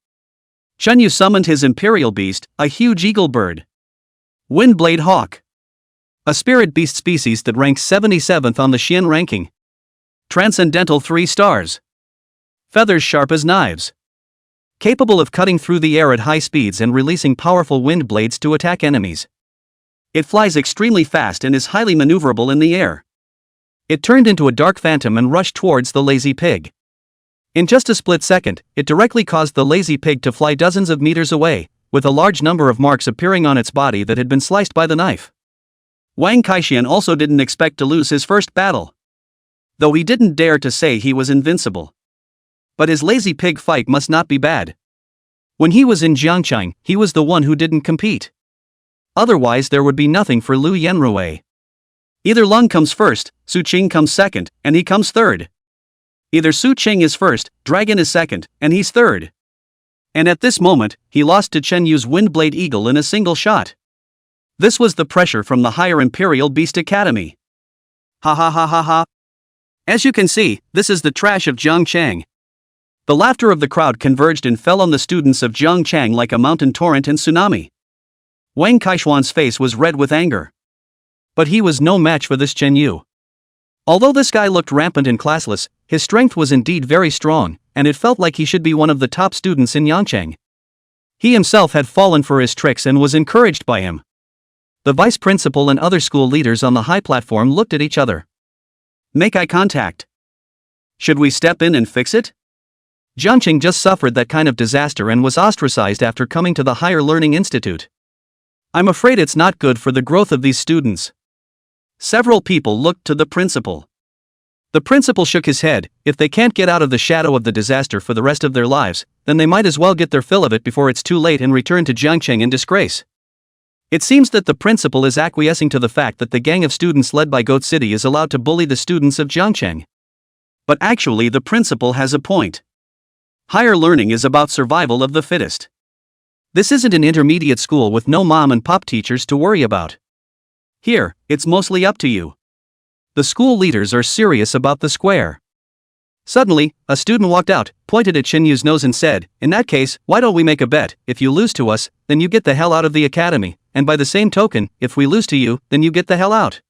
Chen Yu summoned his imperial beast, a huge eagle bird. Windblade hawk. A spirit beast species that ranks 77th on the Xian ranking. Transcendental 3 stars. Feathers sharp as knives. Capable of cutting through the air at high speeds and releasing powerful wind blades to attack enemies. It flies extremely fast and is highly maneuverable in the air. It turned into a dark phantom and rushed towards the lazy pig. In just a split second, it directly caused the lazy pig to fly dozens of meters away, with a large number of marks appearing on its body that had been sliced by the knife. Wang Kaixian also didn't expect to lose his first battle, though he didn't dare to say he was invincible. But his lazy pig fight must not be bad. When he was in Jiangcheng, he was the one who didn't compete. Otherwise there would be nothing for Lu Yanrui. Either Lung comes first, Su Qing comes second, and he comes third. Either Su Qing is first, Dragon is second, and he's third. And at this moment, he lost to Chen Yu's Windblade Eagle in a single shot. This was the pressure from the higher Imperial Beast Academy. Ha ha ha ha ha. As you can see, this is the trash of Jiangcheng. The laughter of the crowd converged and fell on the students of Jiangcheng like a mountain torrent and tsunami. Wang Kaishuan's face was red with anger. But he was no match for this Chen Yu. Although this guy looked rampant and classless, his strength was indeed very strong, and it felt like he should be one of the top students in Yangcheng. He himself had fallen for his tricks and was encouraged by him. The vice principal and other school leaders on the high platform looked at each other. Make eye contact. Should we step in and fix it? Jiangcheng just suffered that kind of disaster and was ostracized after coming to the Higher Learning Institute. I'm afraid it's not good for the growth of these students. Several people looked to the principal. The principal shook his head. If they can't get out of the shadow of the disaster for the rest of their lives, then they might as well get their fill of it before it's too late and return to Jiangcheng in disgrace. It seems that the principal is acquiescing to the fact that the gang of students led by Goat City is allowed to bully the students of Jiangcheng. But actually the principal has a point. Higher learning is about survival of the fittest. This isn't an intermediate school with no mom and pop teachers to worry about. Here, it's mostly up to you. The school leaders are serious about the square. Suddenly, a student walked out, pointed at Chen Yu's nose and said, "In that case, why don't we make a bet? If you lose to us, then you get the hell out of the academy, and by the same token, if we lose to you, then you get the hell out."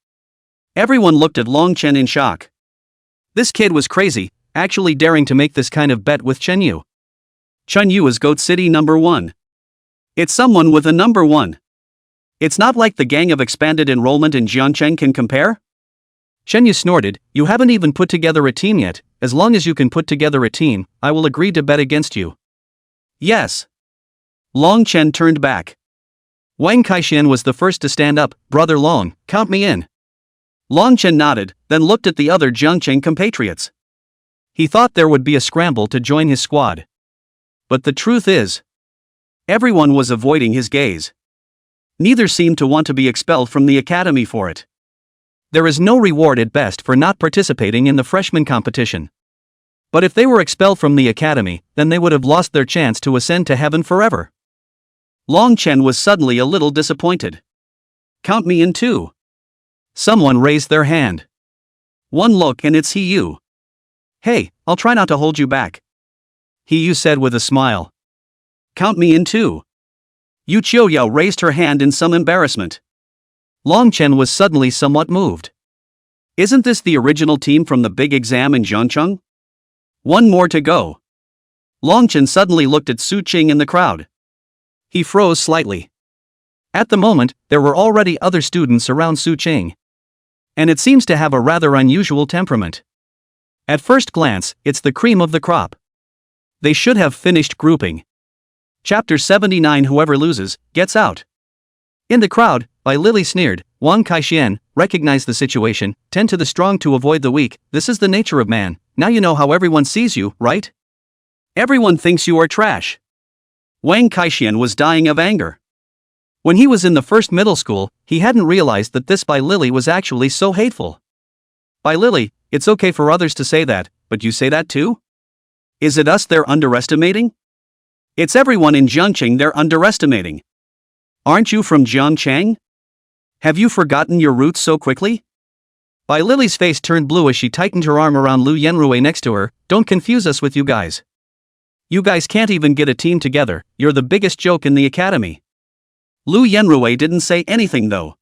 Everyone looked at Long Chen in shock. This kid was crazy, actually daring to make this kind of bet with Chen Yu. Chen Yu is Goat City #1. It's someone with a #1. It's not like the gang of expanded enrollment in Jiangcheng can compare? Chen Yu snorted, "You haven't even put together a team yet. As long as you can put together a team, I will agree to bet against you." Yes. Long Chen turned back. Wang Kaixian was the first to stand up. "Brother Long, count me in." Long Chen nodded, then looked at the other Jiangcheng compatriots. He thought there would be a scramble to join his squad. But the truth is, everyone was avoiding his gaze. Neither seemed to want to be expelled from the academy for it. There is no reward at best for not participating in the freshman competition. But if they were expelled from the academy, then they would have lost their chance to ascend to heaven forever. Long Chen was suddenly a little disappointed. "Count me in too." Someone raised their hand. One look and it's He Yu. "Hey, I'll try not to hold you back," He Yu said with a smile. "Count me in too." Yu Qiuyao raised her hand in some embarrassment. Long Chen was suddenly somewhat moved. Isn't this the original team from the big exam in Zhangcheng? One more to go. Long Chen suddenly looked at Su Qing in the crowd. He froze slightly. At the moment, there were already other students around Su Qing. And it seems to have a rather unusual temperament. At first glance, it's the cream of the crop. They should have finished grouping. Chapter 79. Whoever loses, gets out. In the crowd, Bai Lily sneered. Wang Kaixian, recognize the situation, tend to the strong to avoid the weak, this is the nature of man, now you know how everyone sees you, right? Everyone thinks you are trash. Wang Kaixian was dying of anger. When he was in the first middle school, he hadn't realized that this Bai Lily was actually so hateful. Bai Lily, it's okay for others to say that, but you say that too? Is it us they're underestimating? It's everyone in Jiangcheng they're underestimating. Aren't you from Jiangcheng? Have you forgotten your roots so quickly? Bai Lily's face turned blue as she tightened her arm around Lu Yanrui next to her. Don't confuse us with you guys. You guys can't even get a team together, you're the biggest joke in the academy. Lu Yenrui didn't say anything though.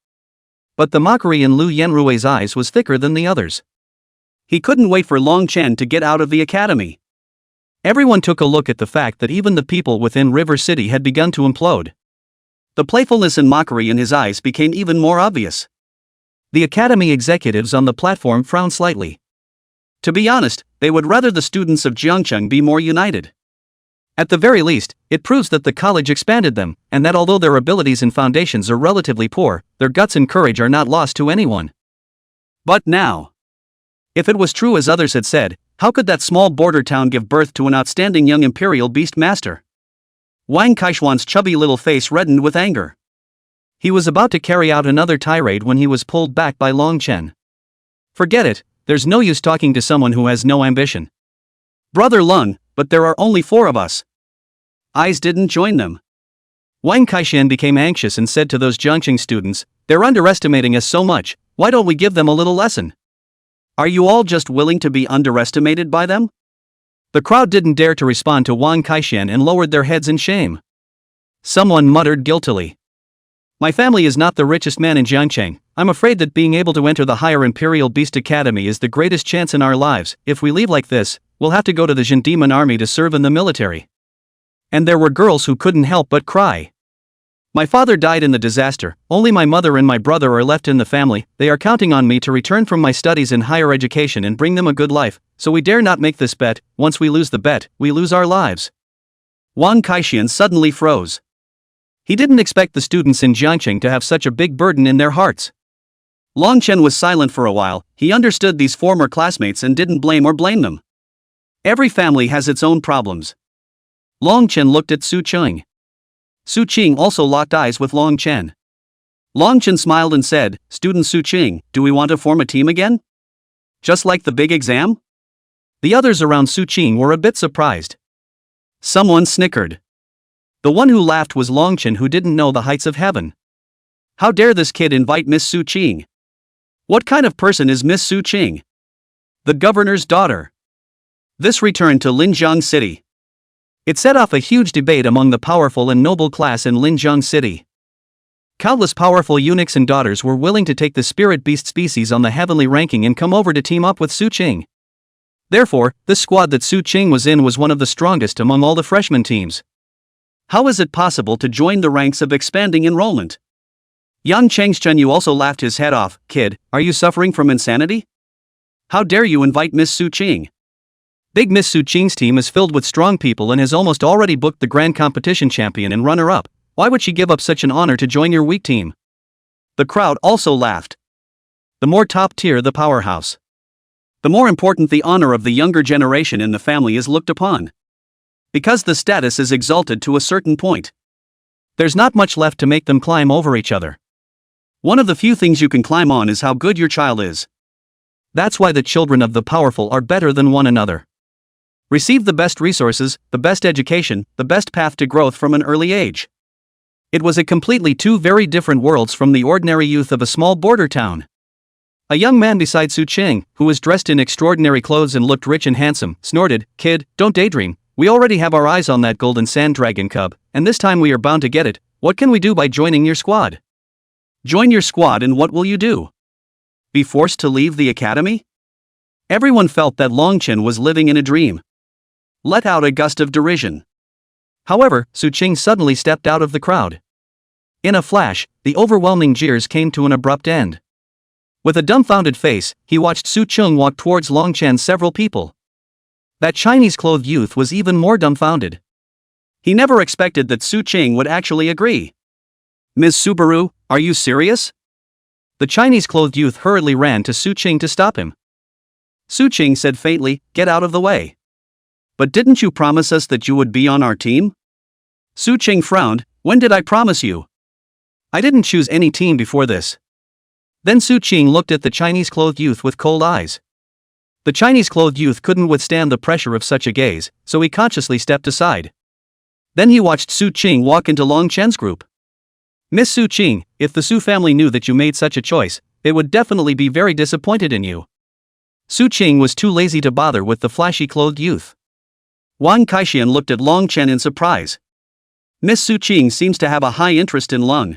But the mockery in Lu Yenrui's eyes was thicker than the others. He couldn't wait for Long Chen to get out of the academy. Everyone took a look at the fact that even the people within River City had begun to implode. The playfulness and mockery in his eyes became even more obvious. The academy executives on the platform frowned slightly. To be honest, they would rather the students of Jiangcheng be more united. At the very least, it proves that the college expanded them, and that although their abilities and foundations are relatively poor, their guts and courage are not lost to anyone. But now, if it was true as others had said, how could that small border town give birth to an outstanding young imperial beast master? Wang Kaishuan's chubby little face reddened with anger. He was about to carry out another tirade when he was pulled back by Long Chen. Forget it, there's no use talking to someone who has no ambition. Brother Lung, but there are only 4 of us. Eyes didn't join them. Wang Kaishan became anxious and said to those Jiangcheng students, they're underestimating us so much, why don't we give them a little lesson? Are you all just willing to be underestimated by them? The crowd didn't dare to respond to Wang Kaishan and lowered their heads in shame. Someone muttered guiltily. My family is not the richest man in Jiangcheng. I'm afraid that being able to enter the higher Imperial Beast Academy is the greatest chance in our lives. If we leave like this, we'll have to go to the Jin Demon Army to serve in the military. And there were girls who couldn't help but cry. My father died in the disaster, only my mother and my brother are left in the family. They are counting on me to return from my studies in higher education and bring them a good life, so we dare not make this bet. Once we lose the bet, we lose our lives. Wang Kaishan suddenly froze. He didn't expect the students in Jiangcheng to have such a big burden in their hearts. Long Chen was silent for a while. He understood these former classmates and didn't blame them. Every family has its own problems. Long Chen looked at Su Qing. Su Qing also locked eyes with Long Chen. Long Chen smiled and said, Student Su Qing, do we want to form a team again? Just like the big exam? The others around Su Qing were a bit surprised. Someone snickered. The one who laughed was Long Chen, who didn't know the heights of heaven. How dare this kid invite Miss Su Qing? What kind of person is Miss Su Qing? The governor's daughter. This returned to Linjiang City. It set off a huge debate among the powerful and noble class in Linjiang City. Countless powerful eunuchs and daughters were willing to take the spirit beast species on the heavenly ranking and come over to team up with Su Qing. Therefore, this squad that Su Qing was in was one of the strongest among all the freshman teams. How is it possible to join the ranks of expanding enrollment? Yang Chengchen also laughed his head off. Kid, are you suffering from insanity? How dare you invite Miss Su Qing? Big Miss Su Qing's team is filled with strong people and has almost already booked the grand competition champion and runner-up. Why would she give up such an honor to join your weak team? The crowd also laughed. The more top tier the powerhouse, the more important the honor of the younger generation in the family is looked upon. Because the status is exalted to a certain point, there's not much left to make them climb over each other. One of the few things you can climb on is how good your child is. That's why the children of the powerful are better than one another. Receive the best resources, the best education, the best path to growth from an early age. It was a completely 2 very different worlds from the ordinary youth of a small border town. A young man beside Su Qing, who was dressed in extraordinary clothes and looked rich and handsome, snorted, Kid, don't daydream. We already have our eyes on that golden sand dragon cub, and this time we are bound to get it. What can we do by joining your squad? Join your squad and what will you do? Be forced to leave the academy? Everyone felt that Long Chen was living in a dream. Let out a gust of derision. However, Su Qing suddenly stepped out of the crowd. In a flash, the overwhelming jeers came to an abrupt end. With a dumbfounded face, he watched Su Qing walk towards Long Chen. Several people. That Chinese-clothed youth was even more dumbfounded. He never expected that Su Qing would actually agree. Ms. Subaru, are you serious? The Chinese-clothed youth hurriedly ran to Su Qing to stop him. Su Qing said faintly, Get out of the way. But didn't you promise us that you would be on our team? Su Qing frowned. When did I promise you? I didn't choose any team before this. Then Su Qing looked at the Chinese-clothed youth with cold eyes. The Chinese-clothed youth couldn't withstand the pressure of such a gaze, so he consciously stepped aside. Then he watched Su Qing walk into Long Chen's group. Miss Su Qing, if the Su family knew that you made such a choice, they would definitely be very disappointed in you. Su Qing was too lazy to bother with the flashy-clothed youth. Wang Kaishan looked at Long Chen in surprise. Miss Su Qing seems to have a high interest in Lung.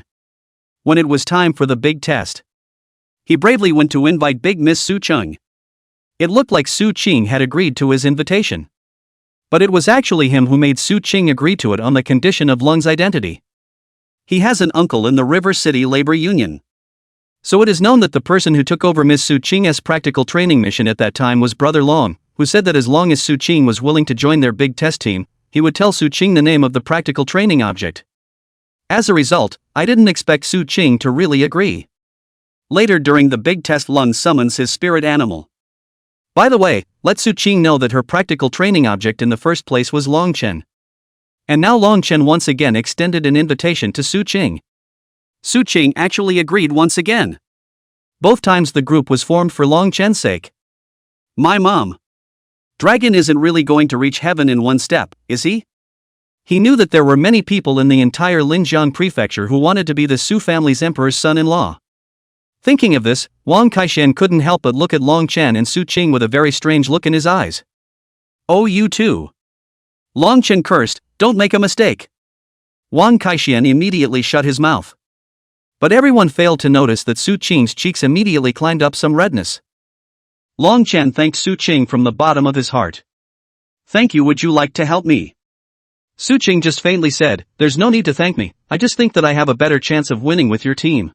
When it was time for the big test, he bravely went to invite big Miss Su Qing. It looked like Su Qing had agreed to his invitation. But it was actually him who made Su Qing agree to it on the condition of Lung's identity. He has an uncle in the River City Labor Union. So it is known that the person who took over Miss Su Qing's practical training mission at that time was Brother Long, who said that as long as Su Qing was willing to join their big test team, he would tell Su Qing the name of the practical training object. As a result, I didn't expect Su Qing to really agree. Later during the big test, Lung summons his spirit animal. By the way, let Su Qing know that her practical training object in the first place was Long Chen. And now Long Chen once again extended an invitation to Su Qing. Su Qing actually agreed once again. Both times the group was formed for Long Chen's sake. My mom. Dragon isn't really going to reach heaven in one step, is he? He knew that there were many people in the entire Linjiang prefecture who wanted to be the Su family's emperor's son-in-law. Thinking of this, Wang Kaishan couldn't help but look at Long Chen and Su Qing with a very strange look in his eyes. Oh, you too. Long Chen cursed, don't make a mistake. Wang Kaishan immediately shut his mouth. But everyone failed to notice that Su Qing's cheeks immediately climbed up some redness. Long Chen thanked Su Qing from the bottom of his heart. Thank you, would you like to help me? Su Qing just faintly said, there's no need to thank me, I just think that I have a better chance of winning with your team.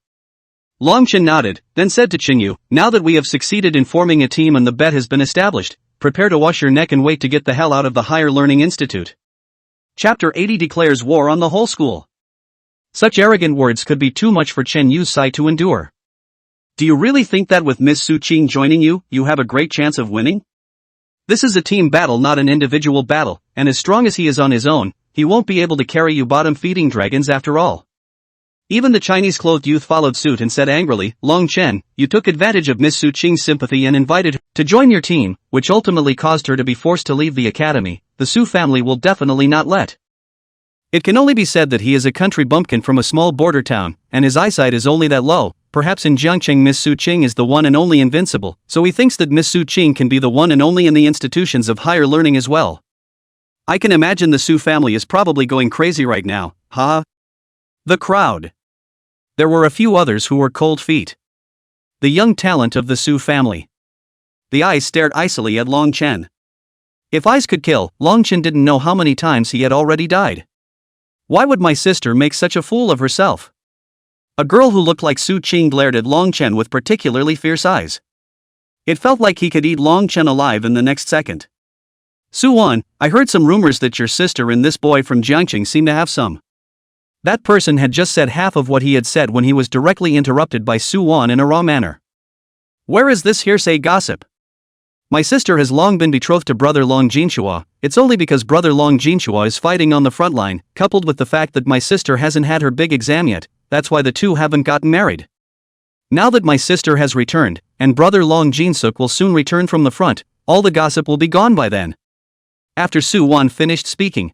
Long Chen nodded, then said to Qingyu, now that we have succeeded in forming a team and the bet has been established, prepare to wash your neck and wait to get the hell out of the Higher Learning Institute. Chapter 80 declares war on the whole school. Such arrogant words could be too much for Chen Yu's Sai to endure. Do you really think that with Miss Su Qing joining you, you have a great chance of winning? This is a team battle, not an individual battle, and as strong as he is on his own, he won't be able to carry you bottom-feeding dragons after all. Even the Chinese-clothed youth followed suit and said angrily, Long Chen, you took advantage of Miss Su Qing's sympathy and invited her to join your team, which ultimately caused her to be forced to leave the academy. The Su family will definitely not let. It can only be said that he is a country bumpkin from a small border town, and his eyesight is only that low. Perhaps in Jiangqing Miss Su Qing is the one and only invincible, so he thinks that Miss Su Qing can be the one and only in the institutions of higher learning as well. I can imagine the Su family is probably going crazy right now, huh? The crowd. There were a few others who were cold feet. The young talent of the Su family. The eyes stared icily at Long Chen. If eyes could kill, Long Chen didn't know how many times he had already died. Why would my sister make such a fool of herself? A girl who looked like Su Qing glared at Long Chen with particularly fierce eyes. It felt like he could eat Long Chen alive in the next second. Su Wan, I heard some rumors that your sister and this boy from Jiangqing seem to have some. That person had just said half of what he had said when he was directly interrupted by Su Wan in a raw manner. Where is this hearsay gossip? My sister has long been betrothed to brother Long Jinshua. It's only because brother Long Jinshua is fighting on the front line, coupled with the fact that my sister hasn't had her big exam yet, that's why the two haven't gotten married. Now that my sister has returned, and brother Long Jinsuk will soon return from the front, all the gossip will be gone by then. After Su Wan finished speaking,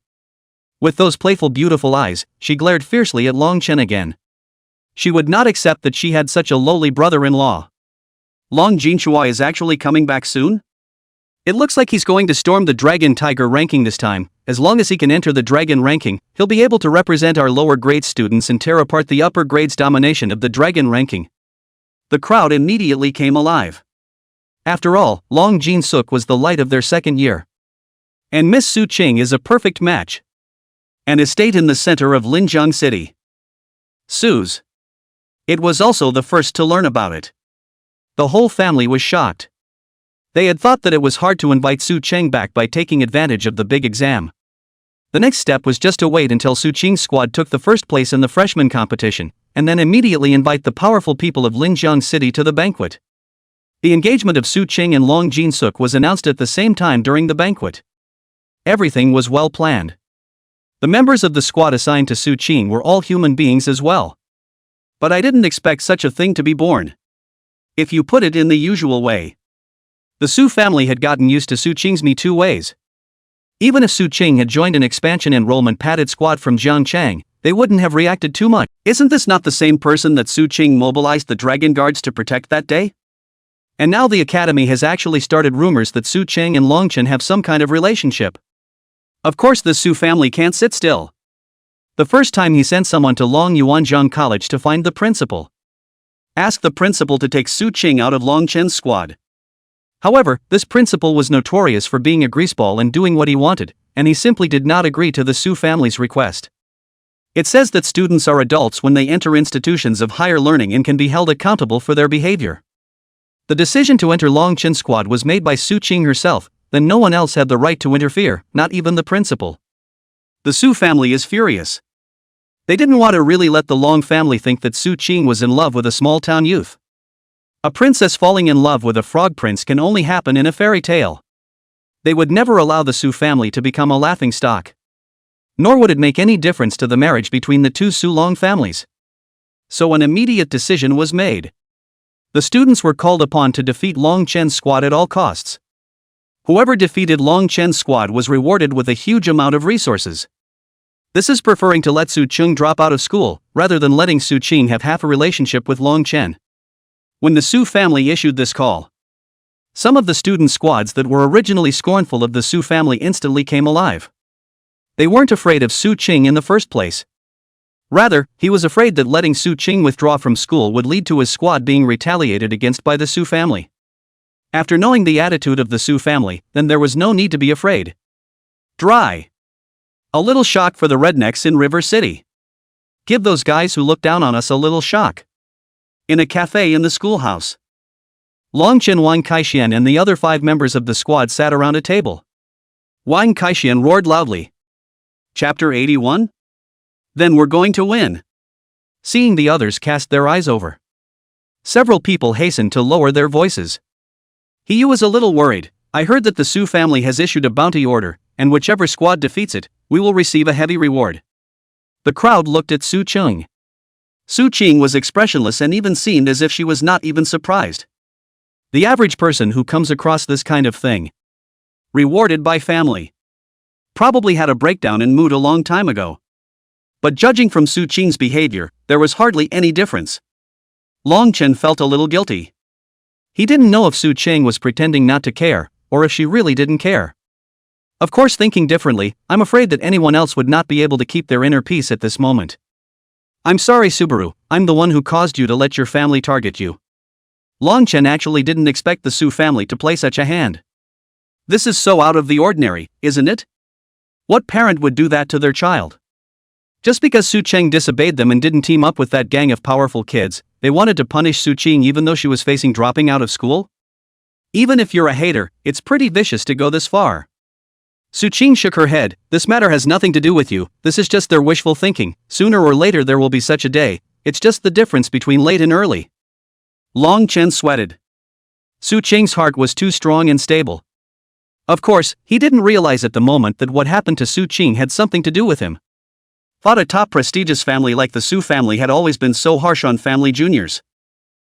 with those playful beautiful eyes, she glared fiercely at Long Chen again. She would not accept that she had such a lowly brother-in-law. Long Jinshua is actually coming back soon? It looks like he's going to storm the Dragon Tiger ranking this time. As long as he can enter the Dragon ranking, he'll be able to represent our lower grade students and tear apart the upper grades' domination of the Dragon ranking. The crowd immediately came alive. After all, Long Jinsuk was the light of their second year. And Miss Su Qing is a perfect match. An estate in the center of Linjiang City. Su's. It was also the first to learn about it. The whole family was shocked. They had thought that it was hard to invite Su Cheng back by taking advantage of the big exam. The next step was just to wait until Su Qing's squad took the first place in the freshman competition, and then immediately invite the powerful people of Linjiang City to the banquet. The engagement of Su Qing and Long Jinsuk was announced at the same time during the banquet. Everything was well planned. The members of the squad assigned to Su Qing were all human beings as well. But I didn't expect such a thing to be born. If you put it in the usual way. The Su family had gotten used to Su Qing's Me Too ways. Even if Su Qing had joined an expansion enrollment padded squad from Jiangchang, they wouldn't have reacted too much. Isn't this not the same person that Su Qing mobilized the Dragon Guards to protect that day? And now the academy has actually started rumors that Su Qing and Long Chen have some kind of relationship. Of course the Su family can't sit still. The first time he sent someone to Long Yuanzhang College to find the principal. Asked the principal to take Su Qing out of Long Chen's squad. However, this principal was notorious for being a greaseball and doing what he wanted, and he simply did not agree to the Su family's request. It says that students are adults when they enter institutions of higher learning and can be held accountable for their behavior. The decision to enter Long Chen's squad was made by Su Qing herself, then no one else had the right to interfere, not even the principal. The Su family is furious. They didn't want to really let the Long family think that Su Qing was in love with a small-town youth. A princess falling in love with a frog prince can only happen in a fairy tale. They would never allow the Su family to become a laughingstock. Nor would it make any difference to the marriage between the two Su Long families. So an immediate decision was made. The students were called upon to defeat Long Chen's squad at all costs. Whoever defeated Long Chen's squad was rewarded with a huge amount of resources. This is preferring to let Su Qing drop out of school, rather than letting Su Qing have half a relationship with Long Chen. When the Su family issued this call, some of the student squads that were originally scornful of the Su family instantly came alive. They weren't afraid of Su Qing in the first place. Rather, he was afraid that letting Su Qing withdraw from school would lead to his squad being retaliated against by the Su family. After knowing the attitude of the Su family, then there was no need to be afraid. Dry. A little shock for the rednecks in River City. Give those guys who look down on us a little shock. In a cafe in the schoolhouse, Long Chen, Wang Kaixian and the other 5 members of the squad sat around a table. Wang Kaixian roared loudly. Chapter 81? Then we're going to win. Seeing the others cast their eyes over, several people hastened to lower their voices. He was a little worried. I heard that the Su family has issued a bounty order, and whichever squad defeats it, we will receive a heavy reward. The crowd looked at Su Qing. Su Qing was expressionless and even seemed as if she was not even surprised. The average person who comes across this kind of thing, rewarded by family, probably had a breakdown in mood a long time ago. But judging from Su Qing's behavior, there was hardly any difference. Long Chen felt a little guilty. He didn't know if Su Qing was pretending not to care, or if she really didn't care. Of course, thinking differently, I'm afraid that anyone else would not be able to keep their inner peace at this moment. I'm sorry, Subaru, I'm the one who caused you to let your family target you. Long Chen actually didn't expect the Su family to play such a hand. This is so out of the ordinary, isn't it? What parent would do that to their child? Just because Su Qing disobeyed them and didn't team up with that gang of powerful kids, they wanted to punish Su Qing even though she was facing dropping out of school? Even if you're a hater, it's pretty vicious to go this far. Su Qing shook her head. This matter has nothing to do with you, this is just their wishful thinking. Sooner or later there will be such a day, it's just the difference between late and early. Long Chen sweated. Su Qing's heart was too strong and stable. Of course, he didn't realize at the moment that what happened to Su Qing had something to do with him. Thought a top prestigious family like the Su family had always been so harsh on family juniors.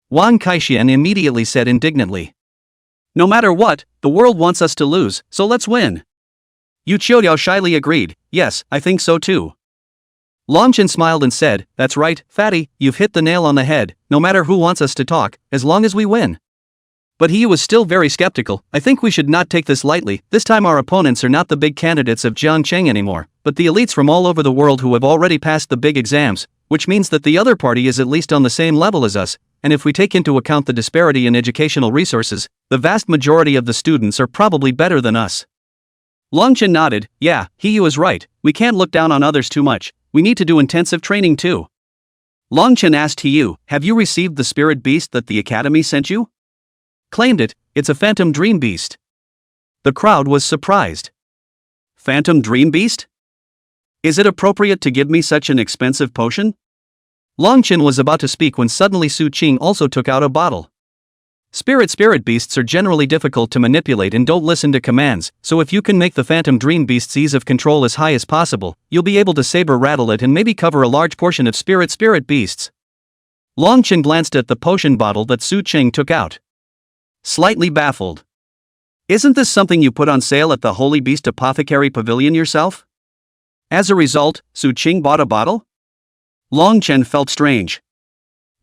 Wang Kaixian immediately said indignantly. No matter what, the world wants us to lose, so let's win. Yu Qiuliao shyly agreed, yes, I think so too. Long Chen smiled and said, that's right, Fatty, you've hit the nail on the head, no matter who wants us to talk, as long as we win. But he was still very skeptical. I think we should not take this lightly. This time our opponents are not the big candidates of Jiangcheng anymore, but the elites from all over the world who have already passed the big exams, which means that the other party is at least on the same level as us, and if we take into account the disparity in educational resources, the vast majority of the students are probably better than us. Long Chen nodded, yeah, he was right, we can't look down on others too much, we need to do intensive training too. Long Chen asked Hiyu, have you received the spirit beast that the academy sent you? Claimed it, it's a phantom dream beast. The crowd was surprised. Phantom dream beast? Is it appropriate to give me such an expensive potion? Long Chen was about to speak when suddenly Su Qing also took out a bottle. Spirit beasts are generally difficult to manipulate and don't listen to commands, so if you can make the phantom dream beast's ease of control as high as possible, you'll be able to saber rattle it and maybe cover a large portion of spirit beasts. Long Chen glanced at the potion bottle that Su Qing took out. Slightly baffled. Isn't this something you put on sale at the Holy Beast Apothecary Pavilion yourself? As a result, Su Qing bought a bottle? Long Chen felt strange.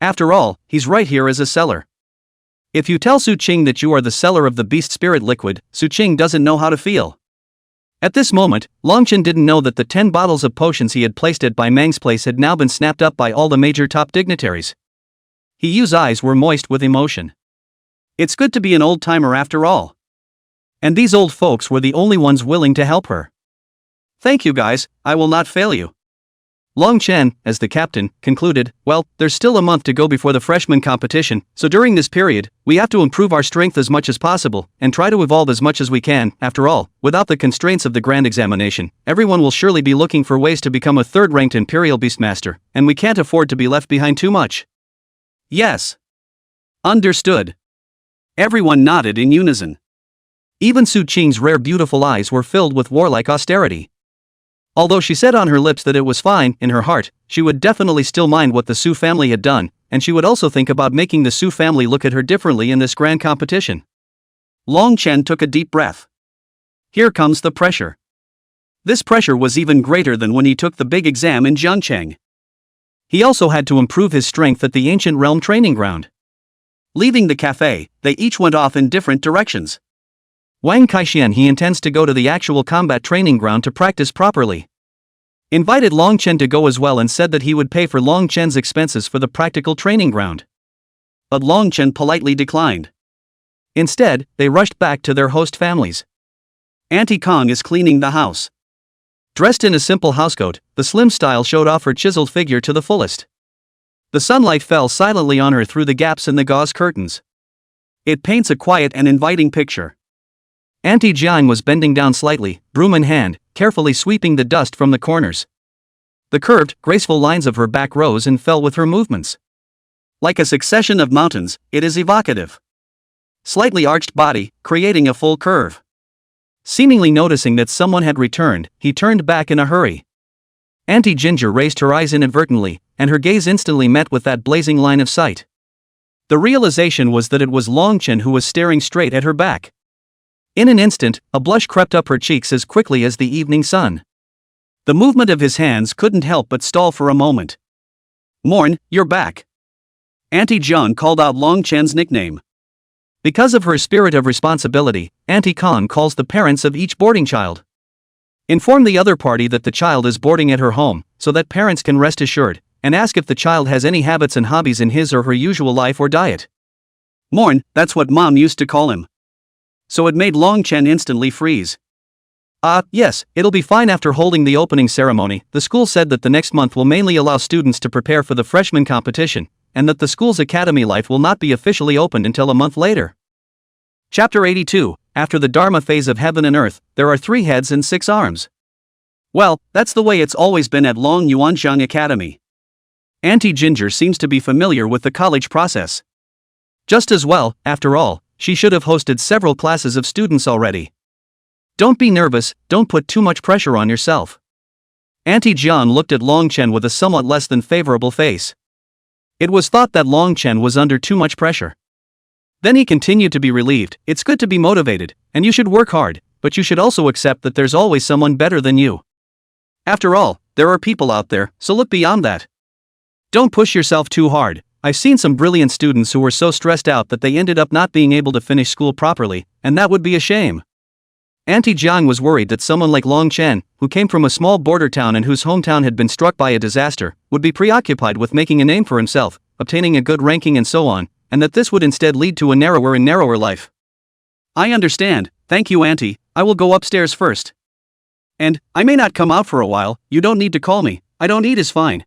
After all, he's right here as a seller. If you tell Su Qing that you are the seller of the beast spirit liquid, Su Qing doesn't know how to feel. At this moment, Longchen didn't know that the 10 bottles of potions he had placed at Bai Mang's place had now been snapped up by all the major top dignitaries. Yu's eyes were moist with emotion. It's good to be an old-timer after all. And these old folks were the only ones willing to help her. Thank you guys, I will not fail you. Longchen, as the captain, concluded, well, there's still a month to go before the freshman competition, so during this period, we have to improve our strength as much as possible, and try to evolve as much as we can. After all, without the constraints of the grand examination, everyone will surely be looking for ways to become a third-ranked Imperial Beastmaster, and we can't afford to be left behind too much. Yes. Understood. Everyone nodded in unison. Even Su Qing's rare beautiful eyes were filled with warlike austerity. Although she said on her lips that it was fine, in her heart, she would definitely still mind what the Su family had done, and she would also think about making the Su family look at her differently in this grand competition. Longchen took a deep breath. Here comes the pressure. This pressure was even greater than when he took the big exam in Jiangcheng. He also had to improve his strength at the ancient realm training ground. Leaving the cafe, they each went off in different directions. Wang Kaixian he intends to go to the actual combat training ground to practice properly. Invited Longchen to go as well and said that he would pay for Longchen's expenses for the practical training ground. But Longchen politely declined. Instead, they rushed back to their host families. Auntie Kong is cleaning the house. Dressed in a simple housecoat, the slim style showed off her chiseled figure to the fullest. The sunlight fell silently on her through the gaps in the gauze curtains. It paints a quiet and inviting picture. Auntie Jiang was bending down slightly, broom in hand, carefully sweeping the dust from the corners. The curved, graceful lines of her back rose and fell with her movements. Like a succession of mountains, it is evocative. Slightly arched body, creating a full curve. Seemingly noticing that someone had returned, he turned back in a hurry. Auntie Ginger raised her eyes inadvertently, and her gaze instantly met with that blazing line of sight. The realization was that it was Longchen who was staring straight at her back. In an instant, a blush crept up her cheeks as quickly as the evening sun. The movement of his hands couldn't help but stall for a moment. Morn, you're back. Auntie Jiang called out Longchen's nickname. Because of her spirit of responsibility, Auntie Kong calls the parents of each boarding child. Inform the other party that the child is boarding at her home, so that parents can rest assured, and ask if the child has any habits and hobbies in his or her usual life or diet. Morn, that's what Mom used to call him. So it made Longchen instantly freeze. Yes, it'll be fine. After holding the opening ceremony, the school said that the next month will mainly allow students to prepare for the freshman competition, and that the school's academy life will not be officially opened until a month later. Chapter 82, After the Dharma phase of heaven and earth, there are 3 heads and 6 arms. Well, that's the way it's always been at Long Yuanzhang Academy. Auntie Ginger seems to be familiar with the college process. Just as well, after all, she should have hosted several classes of students already. Don't be nervous, don't put too much pressure on yourself. Auntie Jiang looked at Longchen with a somewhat less than favorable face. It was thought that Longchen was under too much pressure. Then he continued to be relieved. It's good to be motivated, and you should work hard, but you should also accept that there's always someone better than you. After all, there are people out there, so look beyond that. Don't push yourself too hard. I've seen some brilliant students who were so stressed out that they ended up not being able to finish school properly, and that would be a shame. Auntie Jiang was worried that someone like Longchen, who came from a small border town and whose hometown had been struck by a disaster, would be preoccupied with making a name for himself, obtaining a good ranking and so on, and that this would instead lead to a narrower and narrower life. I understand, thank you Auntie, I will go upstairs first. And, I may not come out for a while, you don't need to call me, I don't eat is fine.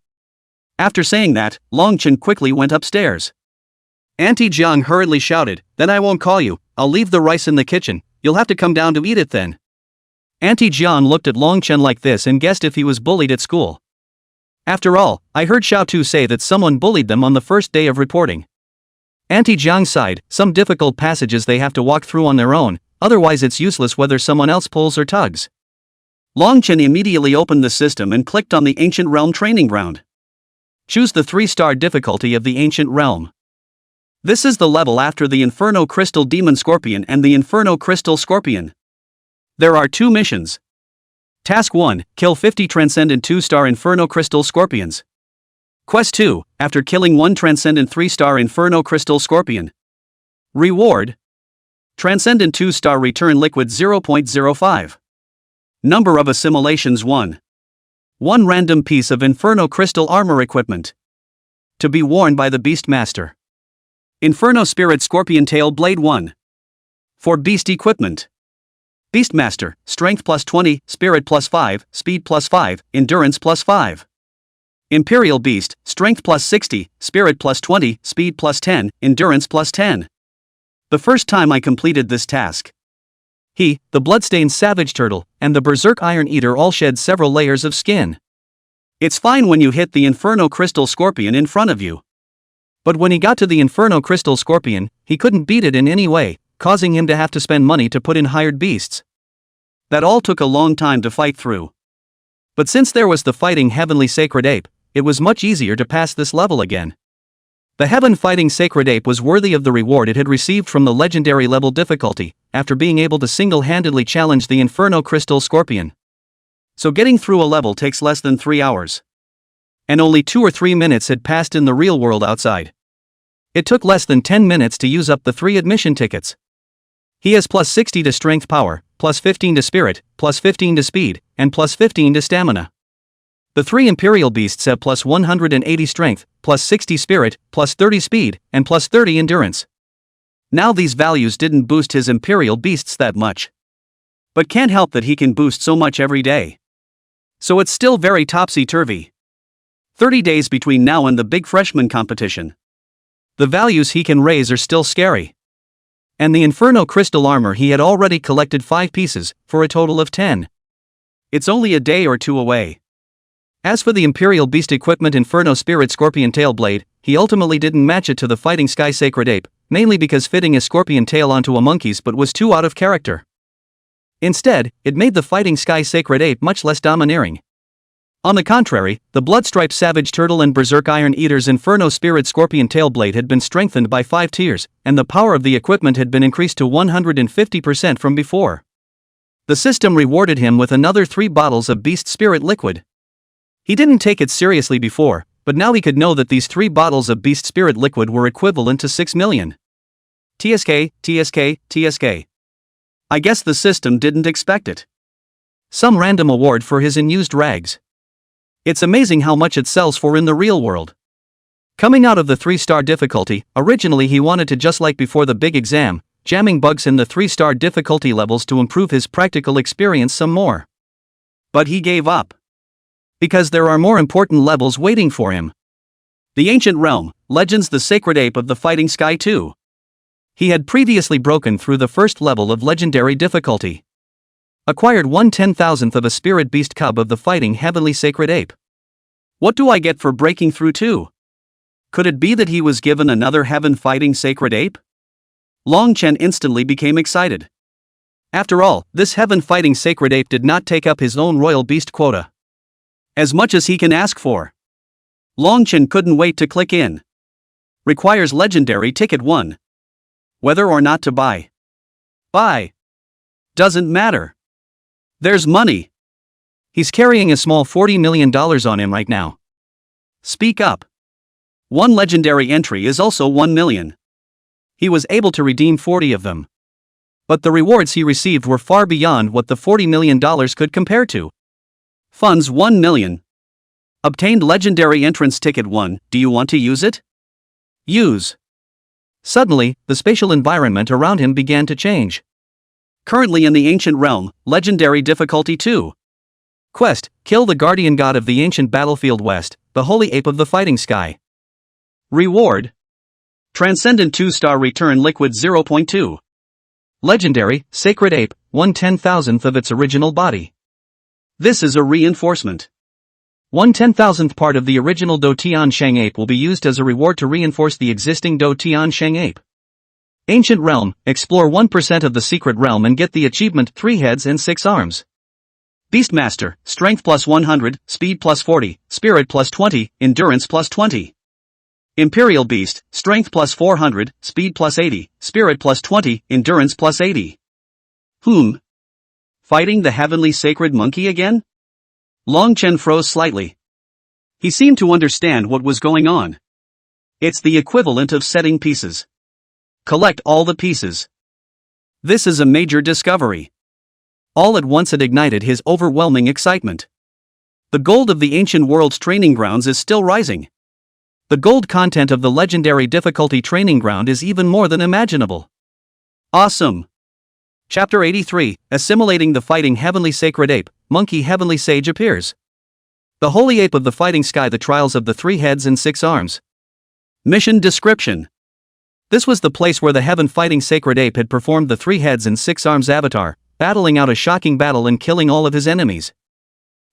After saying that, Longchen quickly went upstairs. Auntie Jiang hurriedly shouted, then I won't call you, I'll leave the rice in the kitchen, you'll have to come down to eat it then. Auntie Jiang looked at Longchen like this and guessed if he was bullied at school. After all, I heard Xiao Tu say that someone bullied them on the first day of reporting. Auntie Jiang sighed, some difficult passages they have to walk through on their own, otherwise it's useless whether someone else pulls or tugs. Longchen immediately opened the system and clicked on the Ancient Realm training ground. Choose the 3-star difficulty of the Ancient Realm. This is the level after the Inferno Crystal Demon Scorpion and the Inferno Crystal Scorpion. There are 2 missions. Task 1, kill 50 Transcendent 2-star Inferno Crystal Scorpions. Quest 2, after killing 1 Transcendent 3-star Inferno Crystal Scorpion. Reward: Transcendent 2-star return liquid 0.05. Number of assimilations 1. 1 random piece of Inferno Crystal armor equipment. To be worn by the Beast Master. Inferno Spirit Scorpion Tail Blade 1. For Beast Equipment. Beastmaster, Strength plus 20, Spirit plus 5, Speed plus 5, Endurance plus 5. Imperial Beast, Strength plus 60, Spirit plus 20, Speed plus 10, Endurance plus 10. The first time I completed this task, he, the Bloodstained Savage Turtle, and the Berserk Iron Eater all shed several layers of skin. It's fine when you hit the Inferno Crystal Scorpion in front of you. But when he got to the Inferno Crystal Scorpion, he couldn't beat it in any way, causing him to have to spend money to put in hired beasts. That all took a long time to fight through. But since there was the fighting Heavenly Sacred Ape, it was much easier to pass this level again. The Heaven Fighting Sacred Ape was worthy of the reward it had received from the legendary level difficulty, after being able to single-handedly challenge the Inferno Crystal Scorpion. So getting through a level takes less than 3 hours. And only 2 or 3 minutes had passed in the real world outside. It took less than 10 minutes to use up the 3 admission tickets. He has plus 60 to strength power, plus 15 to spirit, plus 15 to speed, and plus 15 to stamina. The 3 Imperial Beasts have plus 180 strength, plus 60 spirit, plus 30 speed, and plus 30 endurance. Now these values didn't boost his Imperial Beasts that much. But can't help that he can boost so much every day. So it's still very topsy-turvy. 30 days between now and the big freshman competition. The values he can raise are still scary. And the Inferno Crystal Armor he had already collected 5 pieces, for a total of 10. It's only a day or 2 away. As for the Imperial Beast Equipment Inferno Spirit Scorpion Tail Blade, he ultimately didn't match it to the Fighting Sky Sacred Ape, mainly because fitting a scorpion tail onto a monkey's butt was too out of character. Instead, it made the Fighting Sky Sacred Ape much less domineering. On the contrary, the Bloodstriped Savage Turtle and Berserk Iron Eater's Inferno Spirit Scorpion Tail Blade had been strengthened by 5 tiers, and the power of the equipment had been increased to 150% from before. The system rewarded him with another 3 bottles of Beast Spirit Liquid. He didn't take it seriously before, but now he could know that these 3 bottles of Beast Spirit Liquid were equivalent to 6 million. TSK, TSK, TSK. I guess the system didn't expect it. Some random award for his unused rags. It's amazing how much it sells for in the real world. Coming out of the 3-star difficulty, originally he wanted to, just like before the big exam, jamming bugs in the 3-star difficulty levels to improve his practical experience some more. But he gave up. Because there are more important levels waiting for him. The Ancient Realm, Legends the Sacred Ape of the Fighting Sky 2. He had previously broken through the first level of legendary difficulty. Acquired 1/10,000th of a Spirit Beast Cub of the Fighting Heavenly Sacred Ape. What do I get for breaking through 2? Could it be that he was given another Heaven Fighting Sacred Ape? Long Chen instantly became excited. After all, this Heaven Fighting Sacred Ape did not take up his own royal beast quota. As much as he can ask for. Long Chen couldn't wait to click in. Requires legendary ticket 1. Whether or not to buy. Buy. Doesn't matter. There's money. He's carrying a small $40 million on him right now. Speak up. 1 legendary entry is also 1 million. He was able to redeem 40 of them. But the rewards he received were far beyond what the $40 million could compare to. Funds 1 million. Obtained legendary entrance ticket 1, do you want to use it? Use. Suddenly, the spatial environment around him began to change. Currently in the Ancient Realm, Legendary Difficulty 2. Quest, kill the Guardian God of the Ancient Battlefield West, the Holy Ape of the Fighting Sky. Reward. Transcendent 2-star return liquid 0.2. Legendary, Sacred Ape, 1/10,000th of its original body. This is a reinforcement. 1/10,000th part of the original Do Tian Sheng Ape will be used as a reward to reinforce the existing Do Tian Sheng Ape. Ancient Realm, explore 1% of the Secret Realm and get the achievement 3 heads and 6 arms. Beastmaster, Strength plus 100, Speed plus 40, Spirit plus 20, Endurance plus 20. Imperial Beast, Strength plus 400, Speed plus 80, Spirit plus 20, Endurance plus 80. Fighting the Heavenly Sacred Monkey again? Long Chen froze slightly. He seemed to understand what was going on. It's the equivalent of setting pieces. Collect all the pieces. This is a major discovery. All at once it ignited his overwhelming excitement. The gold of the ancient world's training grounds is still rising. The gold content of the legendary difficulty training ground is even more than imaginable. Awesome! Chapter 83, Assimilating the Fighting Heavenly Sacred Ape, Monkey Heavenly Sage appears. The Holy Ape of the Fighting Sky, the Trials of the 3 Heads and 6 Arms. Mission description. This was the place where the Heaven Fighting Sacred Ape had performed the 3 Heads and 6 Arms avatar, battling out a shocking battle and killing all of his enemies.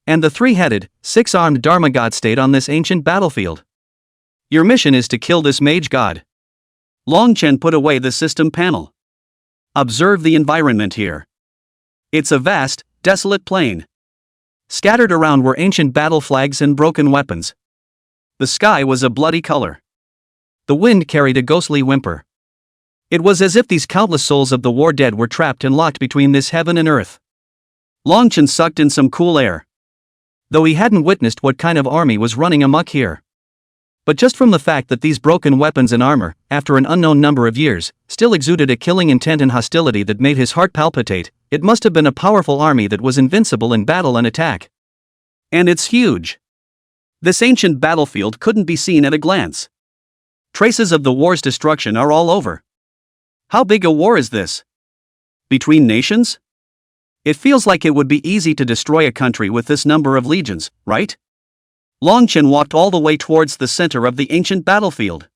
And the 3-headed, 6-armed Dharma God stayed on this ancient battlefield. Your mission is to kill this mage god. Longchen put away the system panel. Observe the environment here. It's a vast, desolate plain. Scattered around were ancient battle flags and broken weapons. The sky was a bloody color. The wind carried a ghostly whimper. It was as if these countless souls of the war dead were trapped and locked between this heaven and earth. Longchen sucked in some cool air. Though he hadn't witnessed what kind of army was running amok here. But just from the fact that these broken weapons and armor, after an unknown number of years, still exuded a killing intent and hostility that made his heart palpitate, it must have been a powerful army that was invincible in battle and attack. And it's huge. This ancient battlefield couldn't be seen at a glance. Traces of the war's destruction are all over. How big a war is this? Between nations? It feels like it would be easy to destroy a country with this number of legions, right? Longchen walked all the way towards the center of the ancient battlefield.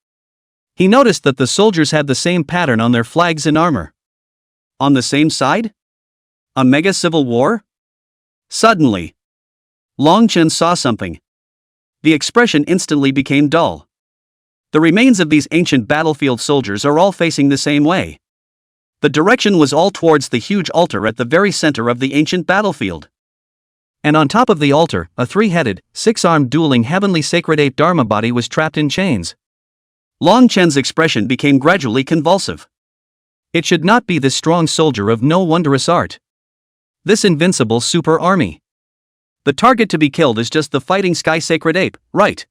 He noticed that the soldiers had the same pattern on their flags and armor. On the same side? A mega civil war? Suddenly, Longchen saw something. The expression instantly became dull. The remains of these ancient battlefield soldiers are all facing the same way. The direction was all towards the huge altar at the very center of the ancient battlefield. And on top of the altar, a 3-headed, 6-armed dueling heavenly sacred ape Dharma body was trapped in chains. Longchen's expression became gradually convulsive. It should not be this strong soldier of no wondrous art. This invincible super army. The target to be killed is just the fighting sky sacred ape, right?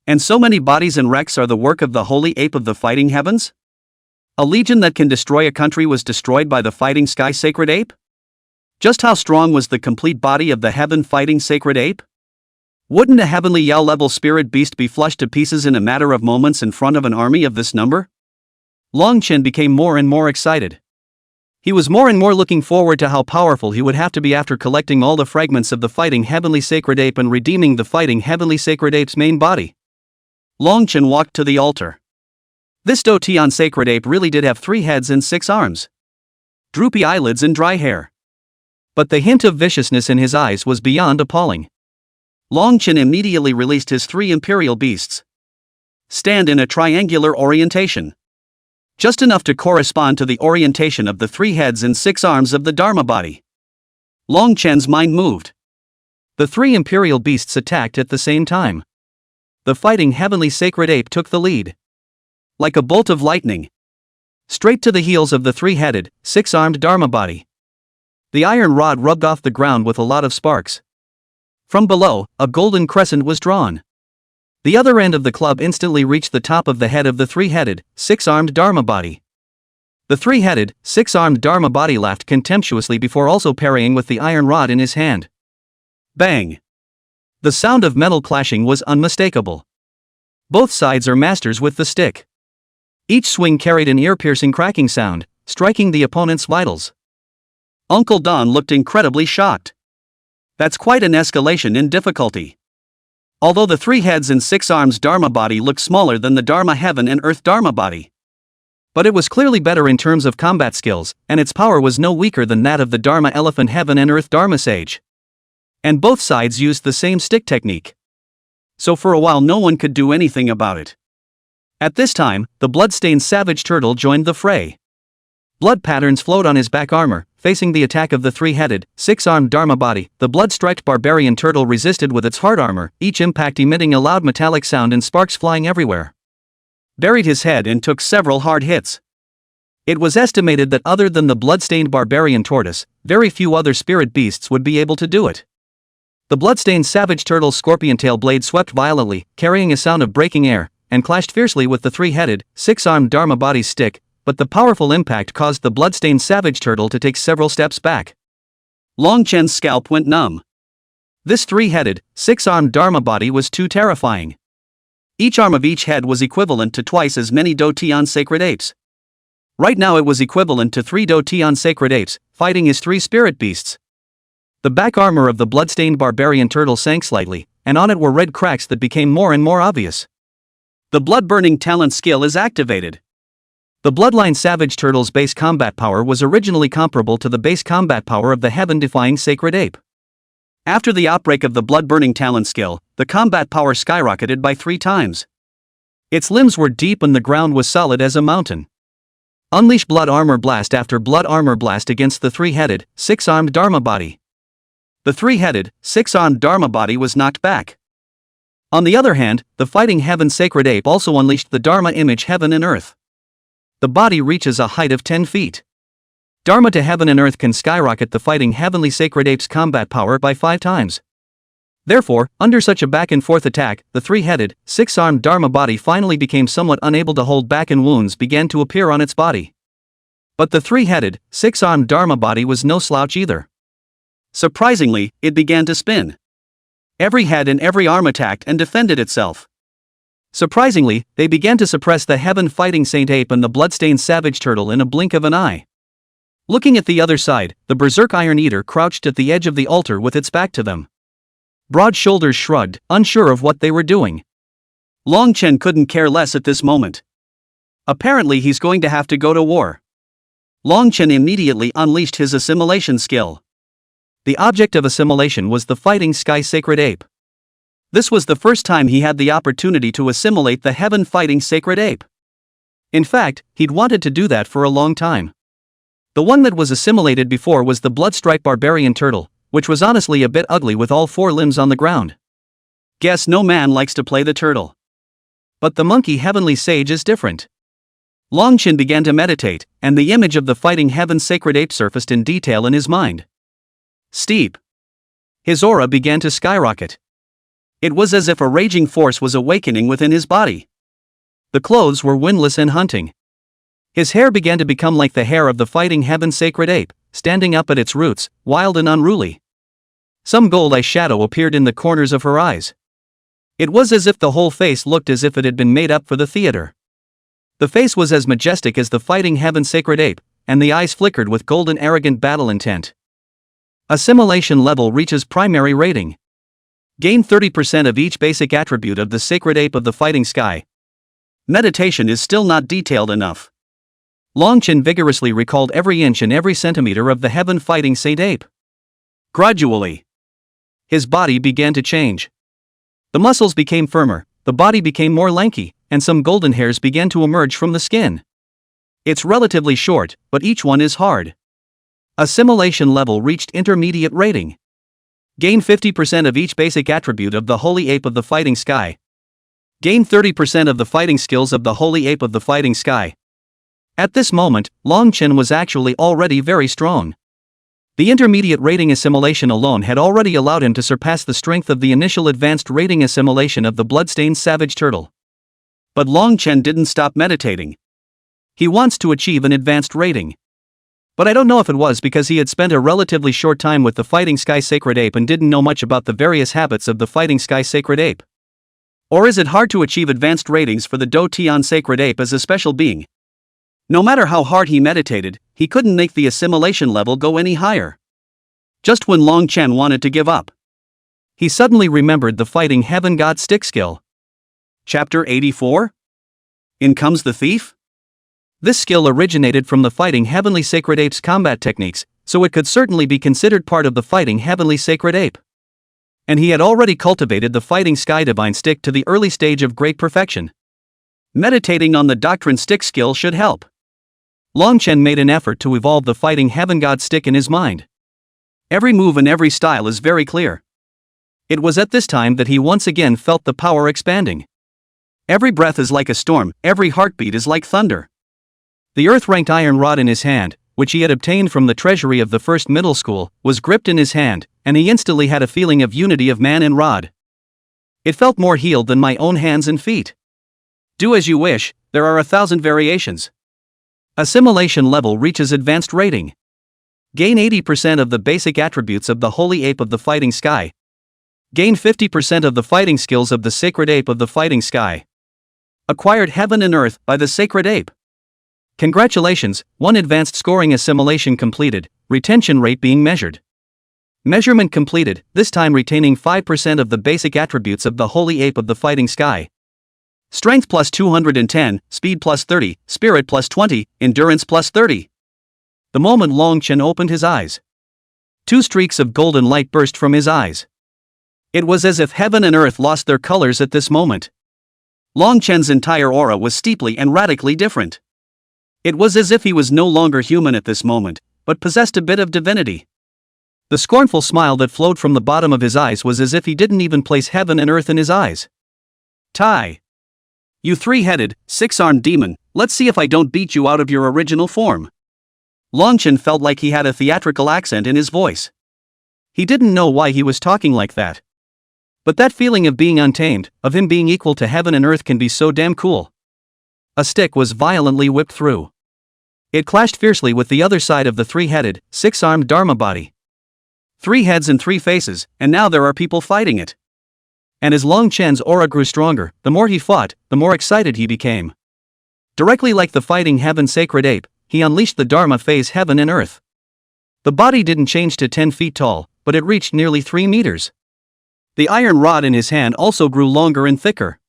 And so many bodies and wrecks are the work of the holy ape of the fighting heavens? A legion that can destroy a country was destroyed by the fighting sky sacred ape? Just how strong was the complete body of the heaven fighting sacred ape? Wouldn't a heavenly Yao-level spirit beast be flushed to pieces in a matter of moments in front of an army of this number? Longchen became more and more excited. He was more and more looking forward to how powerful he would have to be after collecting all the fragments of the fighting heavenly sacred ape and redeeming the fighting heavenly sacred ape's main body. Longchen walked to the altar. This Dotian sacred ape really did have 3 heads and 6 arms. Droopy eyelids and dry hair. But the hint of viciousness in his eyes was beyond appalling. Longchen immediately released his 3 imperial beasts. Stand in a triangular orientation. Just enough to correspond to the orientation of the 3 heads and 6 arms of the Dharma body. Longchen's mind moved. The 3 imperial beasts attacked at the same time. The fighting heavenly sacred ape took the lead. Like a bolt of lightning. Straight to the heels of the 3-headed, 6-armed Dharma body. The iron rod rubbed off the ground with a lot of sparks. From below, a golden crescent was drawn. The other end of the club instantly reached the top of the head of the 3-headed, 6-armed Dharma body. The 3-headed, 6-armed Dharma body laughed contemptuously before also parrying with the iron rod in his hand. Bang! The sound of metal clashing was unmistakable. Both sides are masters with the stick. Each swing carried an ear-piercing cracking sound, striking the opponent's vitals. Uncle Don looked incredibly shocked. That's quite an escalation in difficulty. Although the 3 heads and 6 arms Dharma body looked smaller than the Dharma heaven and earth Dharma body. But it was clearly better in terms of combat skills, and its power was no weaker than that of the Dharma elephant heaven and earth Dharma sage. And both sides used the same stick technique. So for a while no one could do anything about it. At this time, the blood-stained savage turtle joined the fray. Blood patterns flowed on his back armor, facing the attack of the 3-headed, 6-armed Dharma body. The blood-striped barbarian turtle resisted with its hard armor, each impact emitting a loud metallic sound and sparks flying everywhere. Buried his head and took several hard hits. It was estimated that other than the blood-stained barbarian tortoise, very few other spirit beasts would be able to do it. The blood-stained savage turtle's scorpion tail blade swept violently, carrying a sound of breaking air, and clashed fiercely with the 3-headed, 6-armed Dharma body's stick, but the powerful impact caused the blood-stained savage turtle to take several steps back. Long Chen's scalp went numb. This three-headed, six-armed Dharma body was too terrifying. Each arm of each head was equivalent to twice as many Do-Tian sacred apes. Right now it was equivalent to 3 Do-Tian sacred apes, fighting his 3 spirit beasts. The back armor of the bloodstained barbarian turtle sank slightly, and on it were red cracks that became more and more obvious. The blood-burning talent skill is activated. The Bloodline Savage Turtle's base combat power was originally comparable to the base combat power of the heaven-defying Sacred Ape. After the outbreak of the blood-burning talent skill, the combat power skyrocketed by 3 times. Its limbs were deep and the ground was solid as a mountain. Unleash blood armor blast after blood armor blast against the 3-headed, 6-armed Dharma body. The 3-headed, 6-armed Dharma body was knocked back. On the other hand, the fighting heaven Sacred Ape also unleashed the Dharma image heaven and earth. The body reaches a height of 10 feet. Dharma to heaven and earth can skyrocket the fighting heavenly Sacred Ape's combat power by 5 times. Therefore, under such a back-and-forth attack, the 3-headed, 6-armed Dharma body finally became somewhat unable to hold back and wounds began to appear on its body. But the 3-headed, 6-armed Dharma body was no slouch either. Surprisingly, it began to spin. Every head and every arm attacked and defended itself. Surprisingly, they began to suppress the heaven-fighting Saint Ape and the bloodstained Savage Turtle in a blink of an eye. Looking at the other side, the Berserk Iron Eater crouched at the edge of the altar with its back to them. Broad shoulders shrugged, unsure of what they were doing. Long Chen couldn't care less at this moment. Apparently he's going to have to go to war. Long Chen immediately unleashed his assimilation skill. The object of assimilation was the fighting Sky Sacred Ape. This was the first time he had the opportunity to assimilate the heaven-fighting Sacred Ape. In fact, he'd wanted to do that for a long time. The one that was assimilated before was the Bloodstripe Barbarian Turtle, which was honestly a bit ugly with all 4 limbs on the ground. Guess no man likes to play the turtle. But the monkey Heavenly Sage is different. Long Chen began to meditate, and the image of the fighting heaven Sacred Ape surfaced in detail in his mind. Steep. His aura began to skyrocket. It was as if a raging force was awakening within his body. The clothes were windless and hunting. His hair began to become like the hair of the fighting heaven Sacred Ape, standing up at its roots, wild and unruly. Some gold eye shadow appeared in the corners of her eyes. It was as if the whole face looked as if it had been made up for the theater. The face was as majestic as the fighting heaven Sacred Ape, and the eyes flickered with golden arrogant battle intent. Assimilation level reaches primary rating. Gain 30% of each basic attribute of the Sacred Ape of the Fighting Sky. Meditation is still not detailed enough. Long Chen vigorously recalled every inch and every centimeter of the heaven-fighting Saint Ape. Gradually, his body began to change. The muscles became firmer, the body became more lanky, and some golden hairs began to emerge from the skin. It's relatively short, but each one is hard. Assimilation level reached intermediate rating. Gain 50% of each basic attribute of the Holy Ape of the Fighting Sky. Gain 30% of the fighting skills of the Holy Ape of the Fighting Sky. At this moment, Long Chen was actually already very strong. The intermediate rating assimilation alone had already allowed him to surpass the strength of the initial advanced rating assimilation of the bloodstained Savage Turtle. But Long Chen didn't stop meditating. He wants to achieve an advanced rating. But I don't know if it was because he had spent a relatively short time with the Fighting Sky Sacred Ape and didn't know much about the various habits of the Fighting Sky Sacred Ape. Or is it hard to achieve advanced ratings for the Do-Tian Sacred Ape as a special being? No matter how hard he meditated, he couldn't make the assimilation level go any higher. Just when Long Chen wanted to give up, he suddenly remembered the Fighting Heaven God Stick skill. Chapter 84? In Comes the Thief? This skill originated from the Fighting Heavenly Sacred Ape's combat techniques, so it could certainly be considered part of the Fighting Heavenly Sacred Ape. And he had already cultivated the Fighting Sky Divine Stick to the early stage of great perfection. Meditating on the Doctrine Stick skill should help. Long Chen made an effort to evolve the Fighting Heaven God Stick in his mind. Every move and every style is very clear. It was at this time that he once again felt the power expanding. Every breath is like a storm, every heartbeat is like thunder. The earth-ranked iron rod in his hand, which he had obtained from the treasury of the first middle school, was gripped in his hand, and he instantly had a feeling of unity of man and rod. It felt more healed than my own hands and feet. Do as you wish, there are 1,000 variations. Assimilation level reaches advanced rating. Gain 80% of the basic attributes of the holy ape of the fighting sky. Gain 50% of the fighting skills of the sacred ape of the fighting sky. Acquired heaven and earth by the sacred ape. Congratulations, 1 advanced scoring assimilation completed, retention rate being measured. Measurement completed, this time retaining 5% of the basic attributes of the holy ape of the fighting sky. Strength plus 210, speed plus 30, spirit plus 20, endurance plus 30. The moment Long Chen opened his eyes, 2 streaks of golden light burst from his eyes. It was as if heaven and earth lost their colors at this moment. Long Chen's entire aura was steeply and radically different. It was as if he was no longer human at this moment, but possessed a bit of divinity. The scornful smile that flowed from the bottom of his eyes was as if he didn't even place heaven and earth in his eyes. Tai. You 3-headed, 6-armed demon, let's see if I don't beat you out of your original form. Long Chen felt like he had a theatrical accent in his voice. He didn't know why he was talking like that. But that feeling of being untamed, of him being equal to heaven and earth can be so damn cool. A stick was violently whipped through. It clashed fiercely with the other side of the 3-headed, 6-armed Dharma body. 3 heads and 3 faces, and now there are people fighting it. And as Long Chen's aura grew stronger, the more he fought, the more excited he became. Directly like the fighting heaven sacred ape, he unleashed the Dharma phase heaven and earth. The body didn't change to 10 feet tall, but it reached nearly 3 meters. The iron rod in his hand also grew longer and thicker.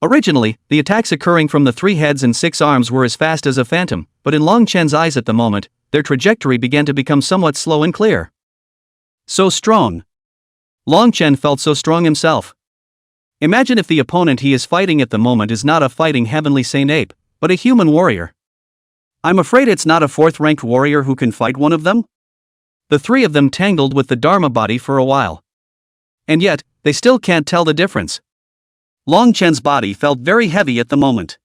Originally, the attacks occurring from the 3 heads and 6 arms were as fast as a phantom, but in Long Chen's eyes at the moment, their trajectory began to become somewhat slow and clear. So strong. Long Chen felt so strong himself. Imagine if the opponent he is fighting at the moment is not a fighting heavenly saint ape, but a human warrior. I'm afraid it's not a 4th-ranked warrior who can fight one of them? The 3 of them tangled with the Dharma body for a while. And yet, they still can't tell the difference. Long Chen's body felt very heavy at the moment.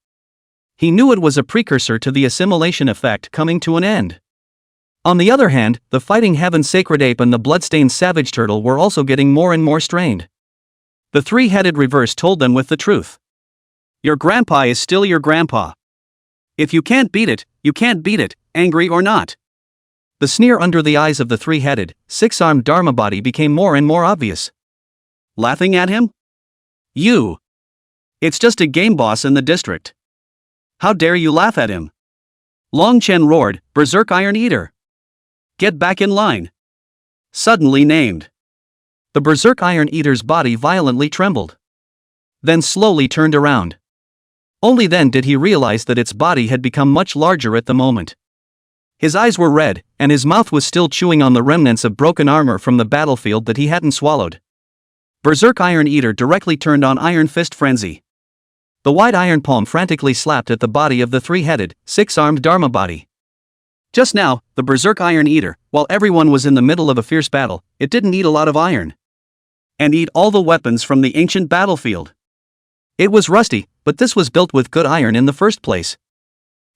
He knew it was a precursor to the assimilation effect coming to an end. On the other hand, the fighting heaven sacred ape and the bloodstained savage turtle were also getting more and more strained. The 3-headed reverse told them with the truth. Your grandpa is still your grandpa. If you can't beat it, you can't beat it, angry or not. The sneer under the eyes of the 3-headed, 6-armed Dharma body became more and more obvious. Laughing at him? You. It's just a game boss in the district. How dare you laugh at him? Long Chen roared, Berserk Iron Eater. Get back in line. Suddenly named. The Berserk Iron Eater's body violently trembled. Then slowly turned around. Only then did he realize that its body had become much larger at the moment. His eyes were red, and his mouth was still chewing on the remnants of broken armor from the battlefield that he hadn't swallowed. Berserk Iron Eater directly turned on Iron Fist Frenzy. The wide iron palm frantically slapped at the body of the 3-headed, 6-armed Dharma body. Just now, the Berserk Iron Eater, while everyone was in the middle of a fierce battle, it didn't eat a lot of iron. And eat all the weapons from the ancient battlefield. It was rusty, but this was built with good iron in the first place.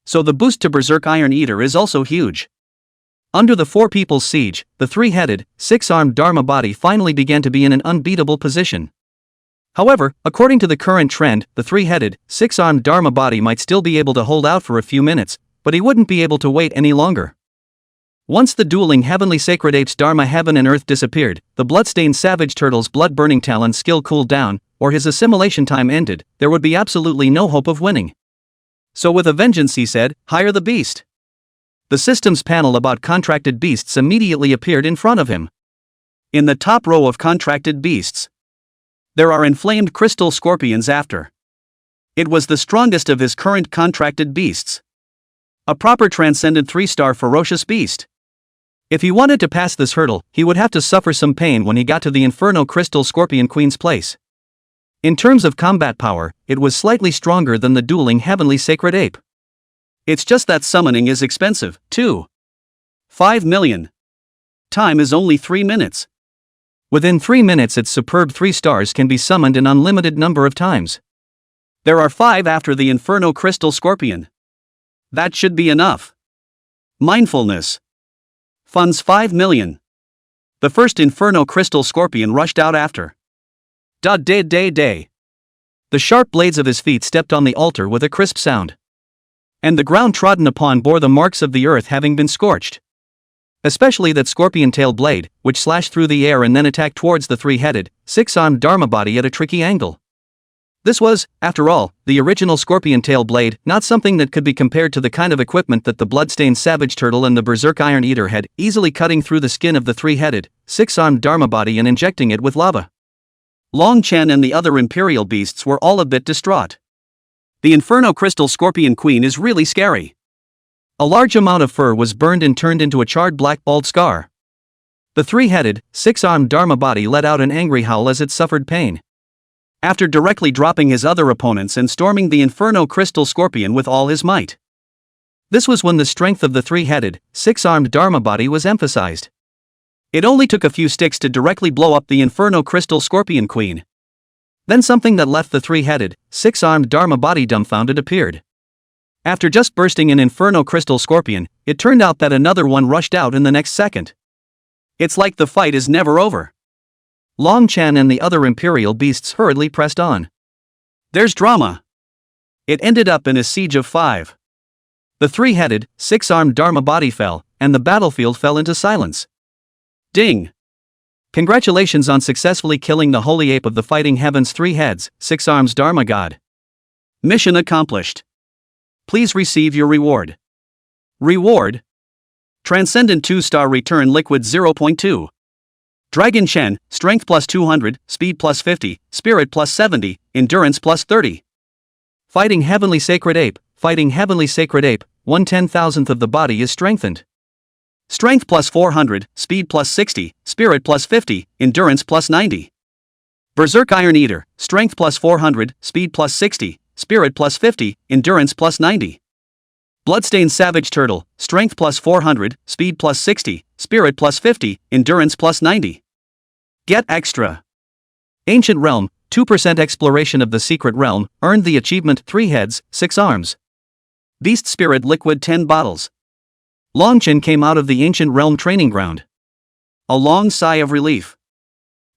So the boost to Berserk Iron Eater is also huge. Under the 4 people's siege, the 3-headed, 6-armed Dharma body finally began to be in an unbeatable position. However, according to the current trend, the 3-headed, 6-armed Dharma body might still be able to hold out for a few minutes, but he wouldn't be able to wait any longer. Once the dueling heavenly sacred ape's Dharma heaven and earth disappeared, the bloodstained savage turtle's blood-burning talon skill cooled down, or his assimilation time ended, there would be absolutely no hope of winning. So with a vengeance he said, hire the beast. The systems panel about contracted beasts immediately appeared in front of him. In the top row of contracted beasts, there are inflamed crystal scorpions after. It was the strongest of his current contracted beasts. A proper transcendent 3-star ferocious beast. If he wanted to pass this hurdle, he would have to suffer some pain when he got to the Inferno Crystal Scorpion Queen's place. In terms of combat power, it was slightly stronger than the dueling heavenly sacred ape. It's just that summoning is expensive, too. 5 million. Time is only 3 minutes. Within 3 minutes its superb 3 stars can be summoned an unlimited number of times. There are 5 after the Inferno Crystal Scorpion. That should be enough. Mindfulness. Funds 5 million. The first Inferno Crystal Scorpion rushed out after. Da-day-day-day. The sharp blades of his feet stepped on the altar with a crisp sound. And the ground trodden upon bore the marks of the earth having been scorched. Especially that scorpion tail blade, which slashed through the air and then attacked towards the three-headed, six-armed Dharma body at a tricky angle. This was, after all, the original scorpion tail blade, not something that could be compared to the kind of equipment that the bloodstained savage turtle and the berserk iron eater had, easily cutting through the skin of the three-headed, six-armed Dharma body and injecting it with lava. Long Chen and the other imperial beasts were all a bit distraught. The Inferno Crystal Scorpion Queen is really scary. A large amount of fur was burned and turned into a charred black bald scar. The three-headed, six-armed Dharma body let out an angry howl as it suffered pain. After directly dropping his other opponents and storming the Inferno Crystal Scorpion with all his might. This was when the strength of the three-headed, six-armed Dharma body was emphasized. It only took a few sticks to directly blow up the Inferno Crystal Scorpion Queen. Then something that left the three-headed, six-armed Dharma body dumbfounded appeared. After just bursting an Inferno Crystal Scorpion, it turned out that another one rushed out in the next second. It's like the fight is never over. Long Chen and the other imperial beasts hurriedly pressed on. There's drama. It ended up in a siege of 5. The three-headed, six-armed Dharma body fell, and the battlefield fell into silence. Ding! Congratulations on successfully killing the holy ape of the fighting heavens, three heads, six arms Dharma god. Mission accomplished. Please receive your reward. Reward? Transcendent 2-star return liquid 0.2. Dragon Shen, strength plus 200, speed plus 50, spirit plus 70, endurance plus 30. Fighting heavenly sacred ape, 1/10,000th of the body is strengthened. Strength plus 400, speed plus 60, spirit plus 50, endurance plus 90. Berserk Iron Eater, strength plus 400, speed plus 60, spirit plus 50, endurance plus 90. Bloodstained Savage Turtle, strength plus 400, speed plus 60, spirit plus 50, endurance plus 90. Get extra. Ancient Realm, 2% exploration of the secret realm, earned the achievement 3 heads, 6 arms. Beast Spirit Liquid 10 bottles. Longchen came out of the Ancient Realm training ground. A long sigh of relief.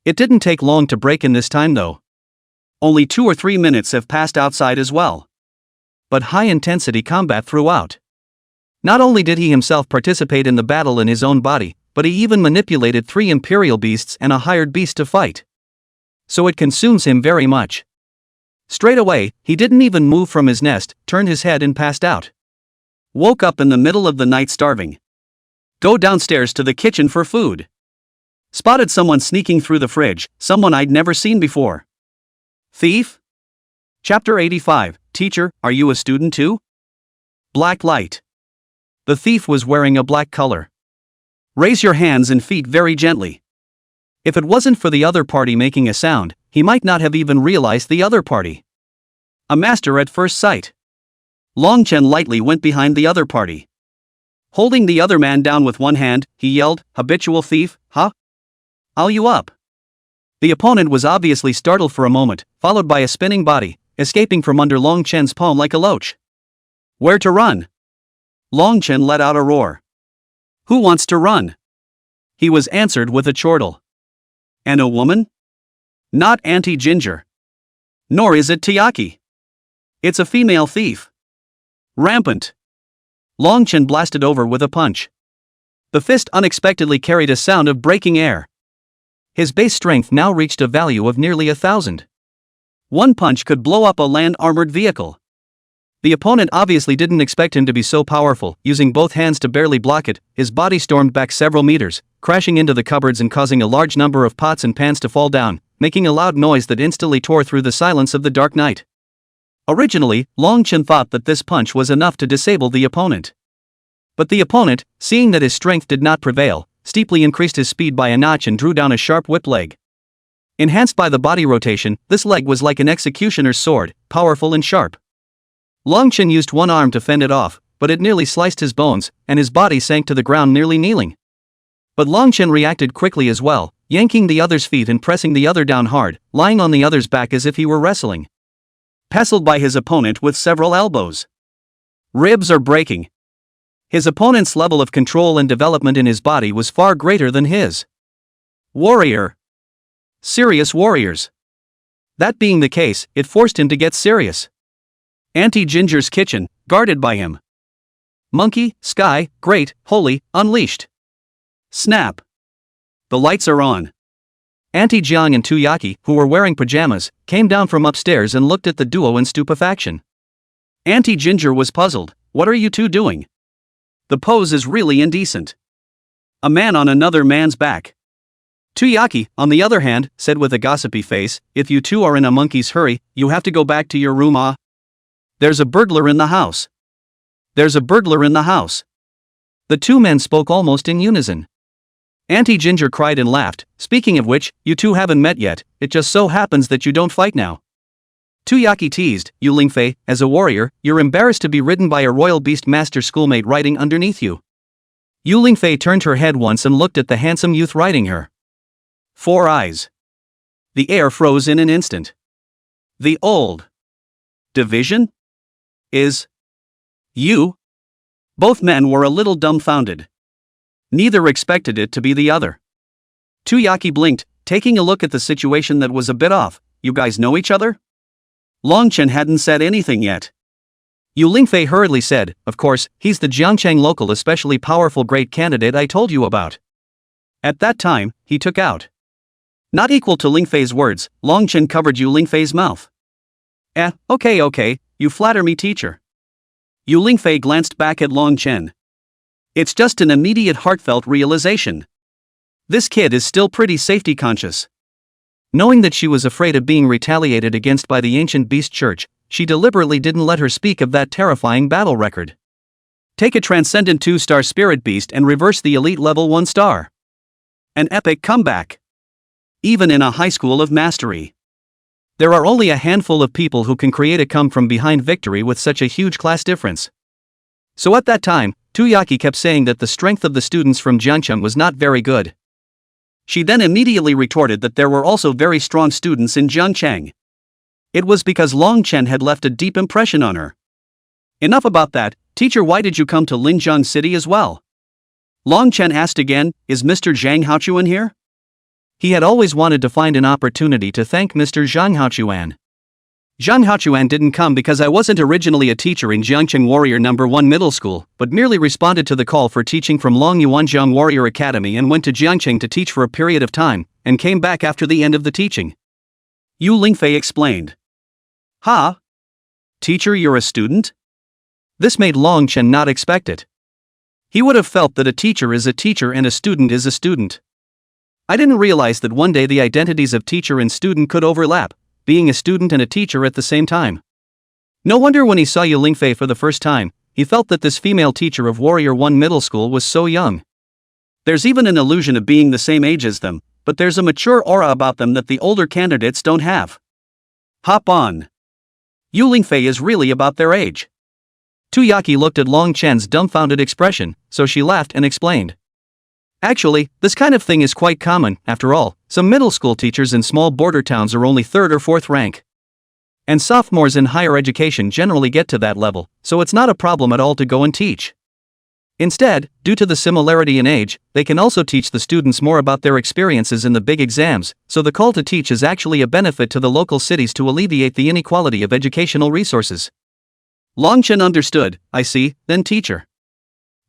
It didn't take long to break in this time though. Only 2 or 3 minutes have passed outside as well. But high-intensity combat throughout. Not only did he himself participate in the battle in his own body, but he even manipulated 3 imperial beasts and a hired beast to fight. So it consumes him very much. Straight away, he didn't even move from his nest, turned his head and passed out. Woke up in the middle of the night starving. Go downstairs to the kitchen for food. Spotted someone sneaking through the fridge, someone I'd never seen before. Thief? Chapter 85, Teacher, are you a student too? Black light. The thief was wearing a black color. Raise your hands and feet very gently. If it wasn't for the other party making a sound, he might not have even realized the other party. A master at first sight. Longchen lightly went behind the other party. Holding the other man down with one hand, he yelled, "Habitual thief, huh? I'll you up." The opponent was obviously startled for a moment, followed by a spinning body, escaping from under Longchen's palm like a loach. Where to run? Longchen let out a roar. Who wants to run? He was answered with a chortle. And a woman? Not Auntie Ginger. Nor is it Tiaki. It's a female thief. Rampant. Longchen blasted over with a punch. The fist unexpectedly carried a sound of breaking air. His base strength now reached a value of nearly 1,000. One punch could blow up a land-armored vehicle. The opponent obviously didn't expect him to be so powerful. Using both hands to barely block it, his body stormed back several meters, crashing into the cupboards and causing a large number of pots and pans to fall down, making a loud noise that instantly tore through the silence of the dark night. Originally, Longchen thought that this punch was enough to disable the opponent. But the opponent, seeing that his strength did not prevail, steeply increased his speed by a notch and drew down a sharp whip leg. Enhanced by the body rotation, this leg was like an executioner's sword, powerful and sharp. Longchen used one arm to fend it off, but it nearly sliced his bones, and his body sank to the ground nearly kneeling. But Longchen reacted quickly as well, yanking the other's feet and pressing the other down hard, lying on the other's back as if he were wrestling. Pestled by his opponent with several elbows. Ribs are breaking. His opponent's level of control and development in his body was far greater than his. Warrior. Serious warriors. That being the case, it forced him to get serious. Auntie Ginger's kitchen, guarded by him. Monkey, Sky, Great, Holy, unleashed. Snap. The lights are on. Auntie Jiang and Tuyaki, who were wearing pajamas, came down from upstairs and looked at the duo in stupefaction. Auntie Ginger was puzzled. What are you two doing? The pose is really indecent. A man on another man's back. Tuyaki, on the other hand, said with a gossipy face, if you two are in a monkey's hurry, you have to go back to your room. There's a burglar in the house. There's a burglar in the house. The two men spoke almost in unison. Auntie Ginger cried and laughed, speaking of which, you two haven't met yet, it just so happens that you don't fight now. Tuyaki teased, you Lingfei, as a warrior, you're embarrassed to be ridden by a royal beast master schoolmate riding underneath you. Yu Lingfei turned her head once and looked at the handsome youth riding her. 4 eyes. The air froze in an instant. The old division? Is you? Both men were a little dumbfounded. Neither expected it to be the other. Tuyaki blinked, taking a look at the situation that was a bit off. You guys know each other? Longchen hadn't said anything yet. Yu Lingfei hurriedly said, of course, he's the Jiangcheng local especially powerful great candidate I told you about. At that time, he took out. Not equal to Lingfei's words, Longchen covered Yu Lingfei's mouth. Okay, you flatter me teacher. Yu Lingfei glanced back at Longchen. It's just an immediate heartfelt realization. This kid is still pretty safety conscious. Knowing that she was afraid of being retaliated against by the ancient beast church, she deliberately didn't let her speak of that terrifying battle record. Take a transcendent 2-star spirit beast and reverse the elite level 1-star. An epic comeback. Even in a high school of mastery. There are only a handful of people who can create a come-from-behind victory with such a huge class difference. So at that time, Tuyaki kept saying that the strength of the students from Jiangcheng was not very good. She then immediately retorted that there were also very strong students in Jiangcheng. It was because Longchen had left a deep impression on her. Enough about that, teacher, why did you come to Linjiang City as well? Longchen asked again, is Mr. Zhang Haochuan here? He had always wanted to find an opportunity to thank Mr. Zhang Haochuan. Zhang Haochuan didn't come because I wasn't originally a teacher in Jiangcheng Warrior No. 1 Middle School, but merely responded to the call for teaching from Longyuanjiang Warrior Academy and went to Jiangcheng to teach for a period of time, and came back after the end of the teaching. Yu Lingfei explained. Ha? Teacher, you're a student? This made Longchen not expect it. He would have felt that a teacher is a teacher and a student is a student. I didn't realize that one day the identities of teacher and student could overlap, being a student and a teacher at the same time. No wonder when he saw Yu Lingfei for the first time, he felt that this female teacher of Warrior 1 Middle School was so young. There's even an illusion of being the same age as them, but there's a mature aura about them that the older candidates don't have. Hop on. Yu Lingfei is really about their age. Tuyaki looked at Longchen's dumbfounded expression, so she laughed and explained. Actually, this kind of thing is quite common, after all, some middle school teachers in small border towns are only 3rd or 4th rank. And sophomores in higher education generally get to that level, so it's not a problem at all to go and teach. Instead, due to the similarity in age, they can also teach the students more about their experiences in the big exams, so the call to teach is actually a benefit to the local cities to alleviate the inequality of educational resources. Longchen understood, I see, then teacher.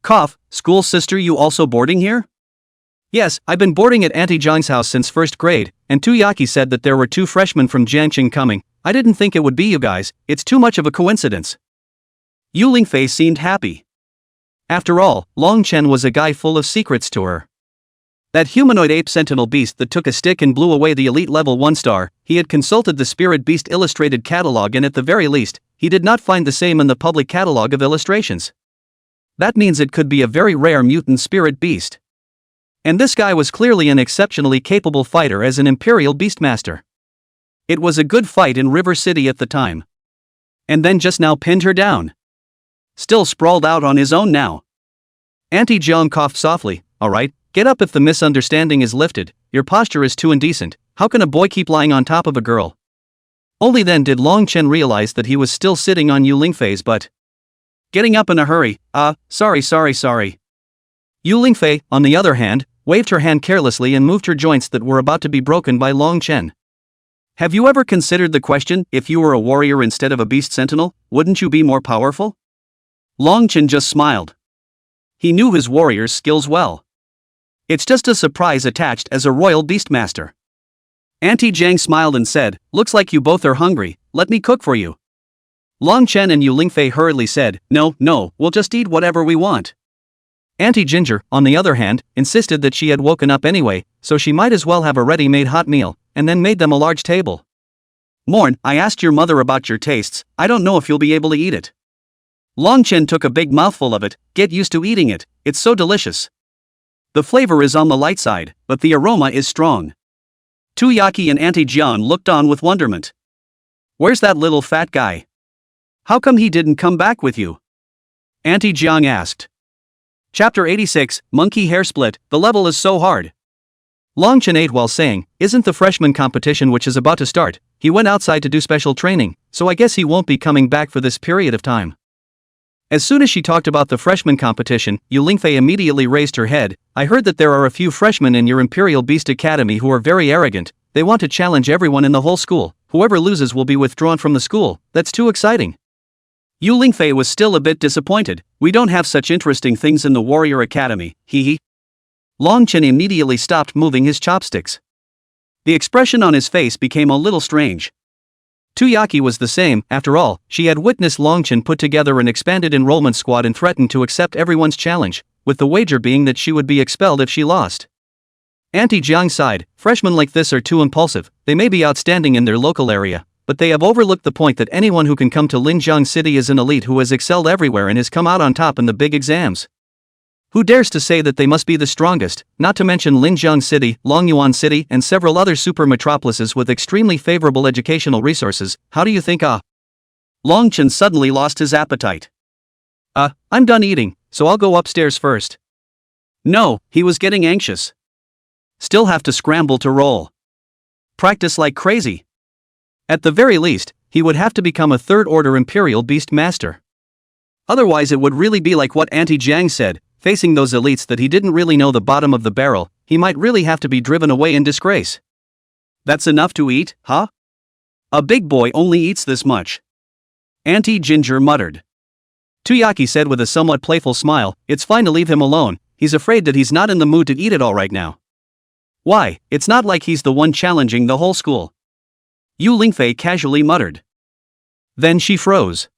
Cough, school sister, you also boarding here? Yes, I've been boarding at Auntie Jiang's house since 1st grade, and Tuyaki said that there were 2 freshmen from Jiangcheng coming. I didn't think it would be you guys, it's too much of a coincidence. Yu Lingfei seemed happy. After all, Longchen was a guy full of secrets to her. That humanoid ape sentinel beast that took a stick and blew away the elite level 1-star, he had consulted the Spirit Beast illustrated catalog and at the very least, he did not find the same in the public catalog of illustrations. That means it could be a very rare mutant spirit beast. And this guy was clearly an exceptionally capable fighter as an Imperial Beastmaster. It was a good fight in River City at the time. And then just now pinned her down. Still sprawled out on his own now. Auntie Jiang coughed softly, alright, get up if the misunderstanding is lifted, your posture is too indecent, how can a boy keep lying on top of a girl? Only then did Longchen realize that he was still sitting on Yu Lingfei's butt. Getting up in a hurry, sorry. Yu Lingfei, on the other hand, waved her hand carelessly and moved her joints that were about to be broken by Longchen. Have you ever considered the question, if you were a warrior instead of a beast sentinel, wouldn't you be more powerful? Longchen just smiled. He knew his warrior's skills well. It's just a surprise attached as a royal beastmaster. Auntie Jiang smiled and said, looks like you both are hungry, let me cook for you. Long Chen and Yu Lingfei hurriedly said, no, we'll just eat whatever we want. Auntie Ginger, on the other hand, insisted that she had woken up anyway, so she might as well have a ready-made hot meal, and then made them a large table. Morn, I asked your mother about your tastes, I don't know if you'll be able to eat it. Long Chen took a big mouthful of it, get used to eating it, it's so delicious. The flavor is on the light side, but the aroma is strong. Tuyaki and Auntie Jiang looked on with wonderment. Where's that little fat guy? How come he didn't come back with you? Auntie Jiang asked. Chapter 86, Monkey Hair Split, the level is so hard. Long Chen ate while saying, isn't the freshman competition which is about to start, he went outside to do special training, so I guess he won't be coming back for this period of time. As soon as she talked about the freshman competition, Yu Lingfei immediately raised her head, I heard that there are a few freshmen in your Imperial Beast Academy who are very arrogant, they want to challenge everyone in the whole school, whoever loses will be withdrawn from the school, that's too exciting. Yu Lingfei was still a bit disappointed, we don't have such interesting things in the Warrior Academy, hee. Long Chen immediately stopped moving his chopsticks. The expression on his face became a little strange. Tuyaki was the same, after all, she had witnessed Long Chen put together an expanded enrollment squad and threatened to accept everyone's challenge, with the wager being that she would be expelled if she lost. Auntie Jiang sighed, freshmen like this are too impulsive, they may be outstanding in their local area, but they have overlooked the point that anyone who can come to Linjiang City is an elite who has excelled everywhere and has come out on top in the big exams. Who dares to say that they must be the strongest, not to mention Linjiang City, Longyuan City and several other super metropolises with extremely favorable educational resources, how do you think Long Chen suddenly lost his appetite. I'm done eating, so I'll go upstairs first. No, he was getting anxious. Still have to scramble to roll. Practice like crazy. At the very least, he would have to become a third-order Imperial Beast Master. Otherwise it would really be like what Auntie Jiang said, facing those elites that he didn't really know the bottom of the barrel, he might really have to be driven away in disgrace. That's enough to eat, huh? A big boy only eats this much. Auntie Ginger muttered. Tuyaki said with a somewhat playful smile, it's fine to leave him alone, he's afraid that he's not in the mood to eat it all right now. Why, it's not like he's the one challenging the whole school. Yu Lingfei casually muttered. Then she froze.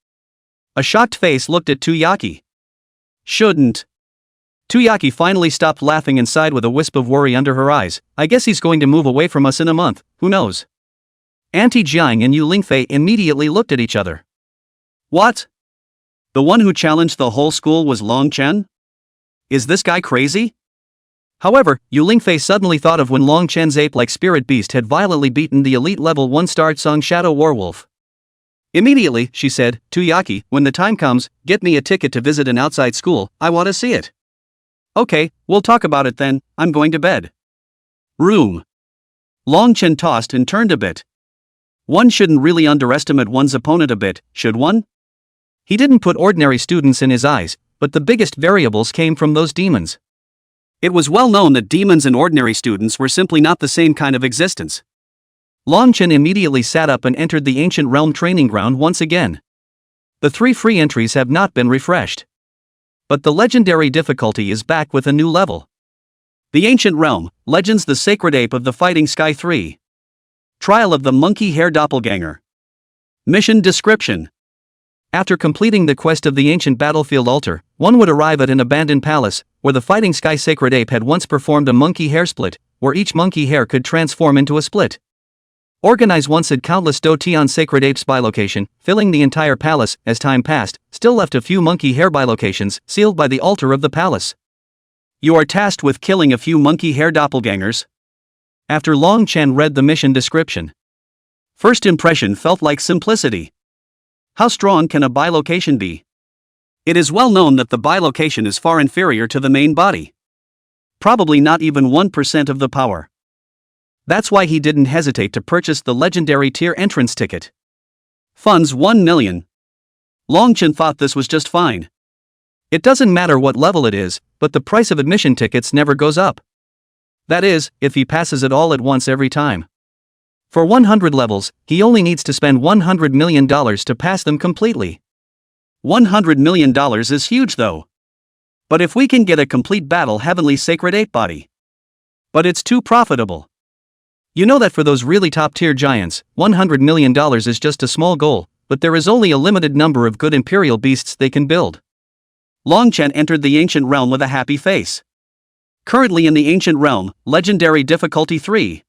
A shocked face looked at Tuyaki. Shouldn't. Tuyaki finally stopped laughing and sighed with a wisp of worry under her eyes, I guess he's going to move away from us in a month, who knows? Auntie Jiang and Yu Lingfei immediately looked at each other. What? The one who challenged the whole school was Long Chen? Is this guy crazy? However, Yu Lingfei suddenly thought of when Long Chen's ape-like spirit beast had violently beaten the elite level 1-star Song Shadow Werewolf. Immediately, she said, Tuyaki, when the time comes, get me a ticket to visit an outside school, I want to see it. Okay, we'll talk about it then, I'm going to bed. Room. Long Chen tossed and turned a bit. One shouldn't really underestimate one's opponent a bit, should one? He didn't put ordinary students in his eyes, but the biggest variables came from those demons. It was well known that demons and ordinary students were simply not the same kind of existence. Long Chen immediately sat up and entered the ancient realm training ground once again. The 3 free entries have not been refreshed. But the legendary difficulty is back with a new level. The Ancient Realm, Legends the Sacred Ape of the Fighting Sky 3. Trial of the Monkey Hair Doppelganger. Mission description. After completing the quest of the ancient battlefield altar, one would arrive at an abandoned palace, where the Fighting Sky Sacred Ape had once performed a monkey hair split, where each monkey hair could transform into a split. Organize once had countless Dotion Sacred Apes bilocation, filling the entire palace. As time passed, still left a few monkey hair bilocations, sealed by the altar of the palace. You are tasked with killing a few monkey hair doppelgangers. After Long Chen read the mission description, first impression felt like simplicity. How strong can a bilocation be? It is well known that the bilocation is far inferior to the main body. Probably not even 1% of the power. That's why he didn't hesitate to purchase the legendary tier entrance ticket. Funds 1 million. Long Chen thought this was just fine. It doesn't matter what level it is, but the price of admission tickets never goes up. That is, if he passes it all at once every time. For 100 levels, he only needs to spend $100 million to pass them completely. $100 million is huge though. But if we can get a complete battle Heavenly Sacred Ape body, But it's too profitable. You know that for those really top-tier giants, $100 million is just a small goal, but there is only a limited number of good imperial beasts they can build. Longchen entered the ancient realm with a happy face. Currently in the ancient realm, legendary difficulty 3.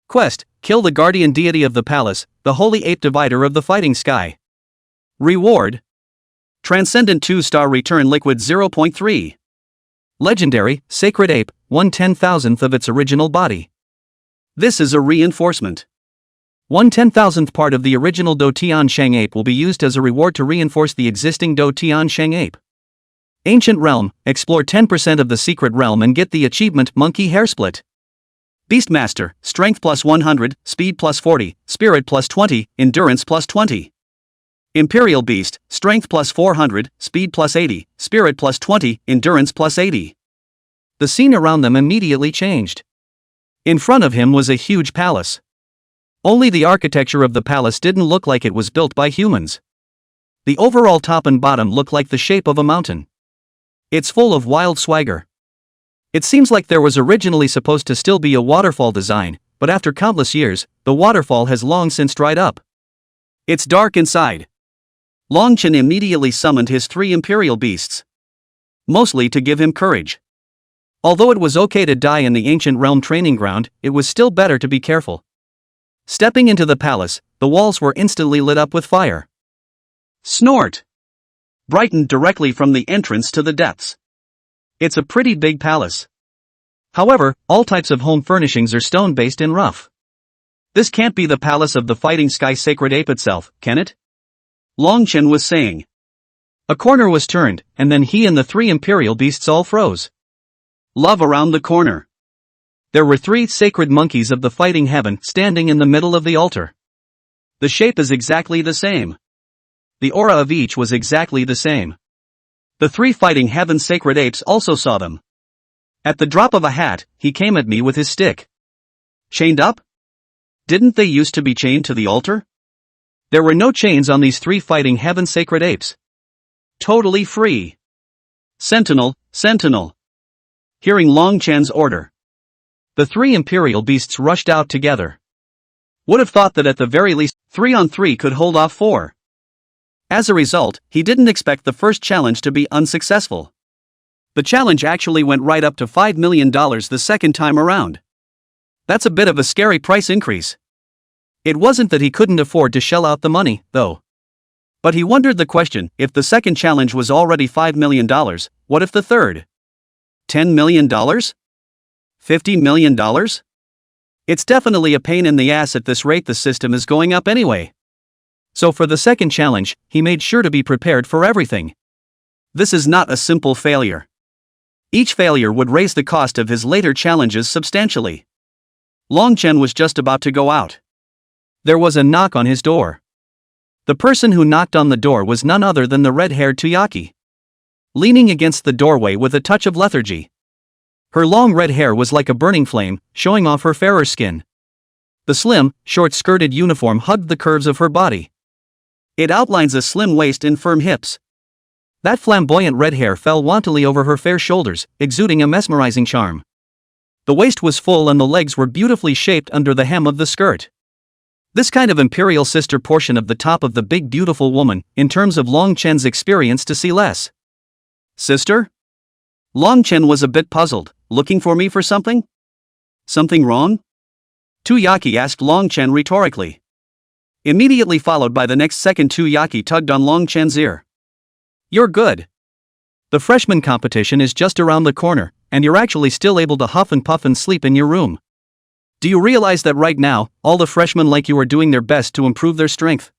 Quest: kill the guardian deity of the palace, the holy ape divider of the fighting sky. Reward: Transcendent 2-star return liquid 0.3. Legendary, sacred ape, 1/10,000th of its original body. This is a reinforcement. 1/10,000th part of the original Do Tian Sheng ape will be used as a reward to reinforce the existing Do Tian Sheng ape. Ancient Realm: explore 10% of the secret realm and get the achievement Monkey Hair Split. Beastmaster: strength plus 100, speed plus 40, spirit plus 20, endurance plus 20. Imperial Beast: strength plus 400, speed plus 80, spirit plus 20, endurance plus 80. The scene around them immediately changed. In front of him was a huge palace. Only the architecture of the palace didn't look like it was built by humans. The overall top and bottom looked like the shape of a mountain. It's full of wild swagger. It seems like there was originally supposed to still be a waterfall design, but after countless years, the waterfall has long since dried up. It's dark inside. Longchen immediately summoned his 3 imperial beasts. Mostly to give him courage. Although it was okay to die in the ancient realm training ground, it was still better to be careful. Stepping into the palace, the walls were instantly lit up with fire. Snort! Brightened directly from the entrance to the depths. It's a pretty big palace. However, all types of home furnishings are stone-based and rough. This can't be the palace of the fighting sky sacred ape itself, can it? Longchen was saying. A corner was turned, and then he and the 3 imperial beasts all froze. Love around the corner. There were 3 sacred monkeys of the fighting heaven standing in the middle of the altar. The shape is exactly the same. The aura of each was exactly the same. The 3 fighting heaven sacred apes also saw them. At the drop of a hat, he came at me with his stick. Chained up? Didn't they used to be chained to the altar? There were no chains on these 3 fighting heaven sacred apes. Totally free. Sentinel, sentinel. Hearing Longchen's order, the 3 imperial beasts rushed out together. Would have thought that at the very least, 3 on 3 could hold off 4. As a result, he didn't expect the first challenge to be unsuccessful. The challenge actually went right up to $5 million the second time around. That's a bit of a scary price increase. It wasn't that he couldn't afford to shell out the money, though. But he wondered the question: if the second challenge was already $5 million, what if the third? $10 million? $50 million? It's definitely a pain in the ass at this rate the system is going up anyway. So for the second challenge, he made sure to be prepared for everything. This is not a simple failure. Each failure would raise the cost of his later challenges substantially. Longchen was just about to go out. There was a knock on his door. The person who knocked on the door was none other than the red-haired Tuyaki. Leaning against the doorway with a touch of lethargy. Her long red hair was like a burning flame, showing off her fairer skin. The slim, short-skirted uniform hugged the curves of her body. It outlines a slim waist and firm hips. That flamboyant red hair fell wantonly over her fair shoulders, exuding a mesmerizing charm. The waist was full and the legs were beautifully shaped under the hem of the skirt. This kind of imperial sister portion of the top of the big beautiful woman, in terms of Longchen's experience to see less. Sister? Longchen was a bit puzzled. Looking for me for something? Something wrong? Tuyaki asked Longchen rhetorically. Immediately followed by the next second, Tuyaki tugged on Longchen's ear. You're good. The freshman competition is just around the corner, and you're actually still able to huff and puff and sleep in your room. Do you realize that right now, all the freshmen like you are doing their best to improve their strength?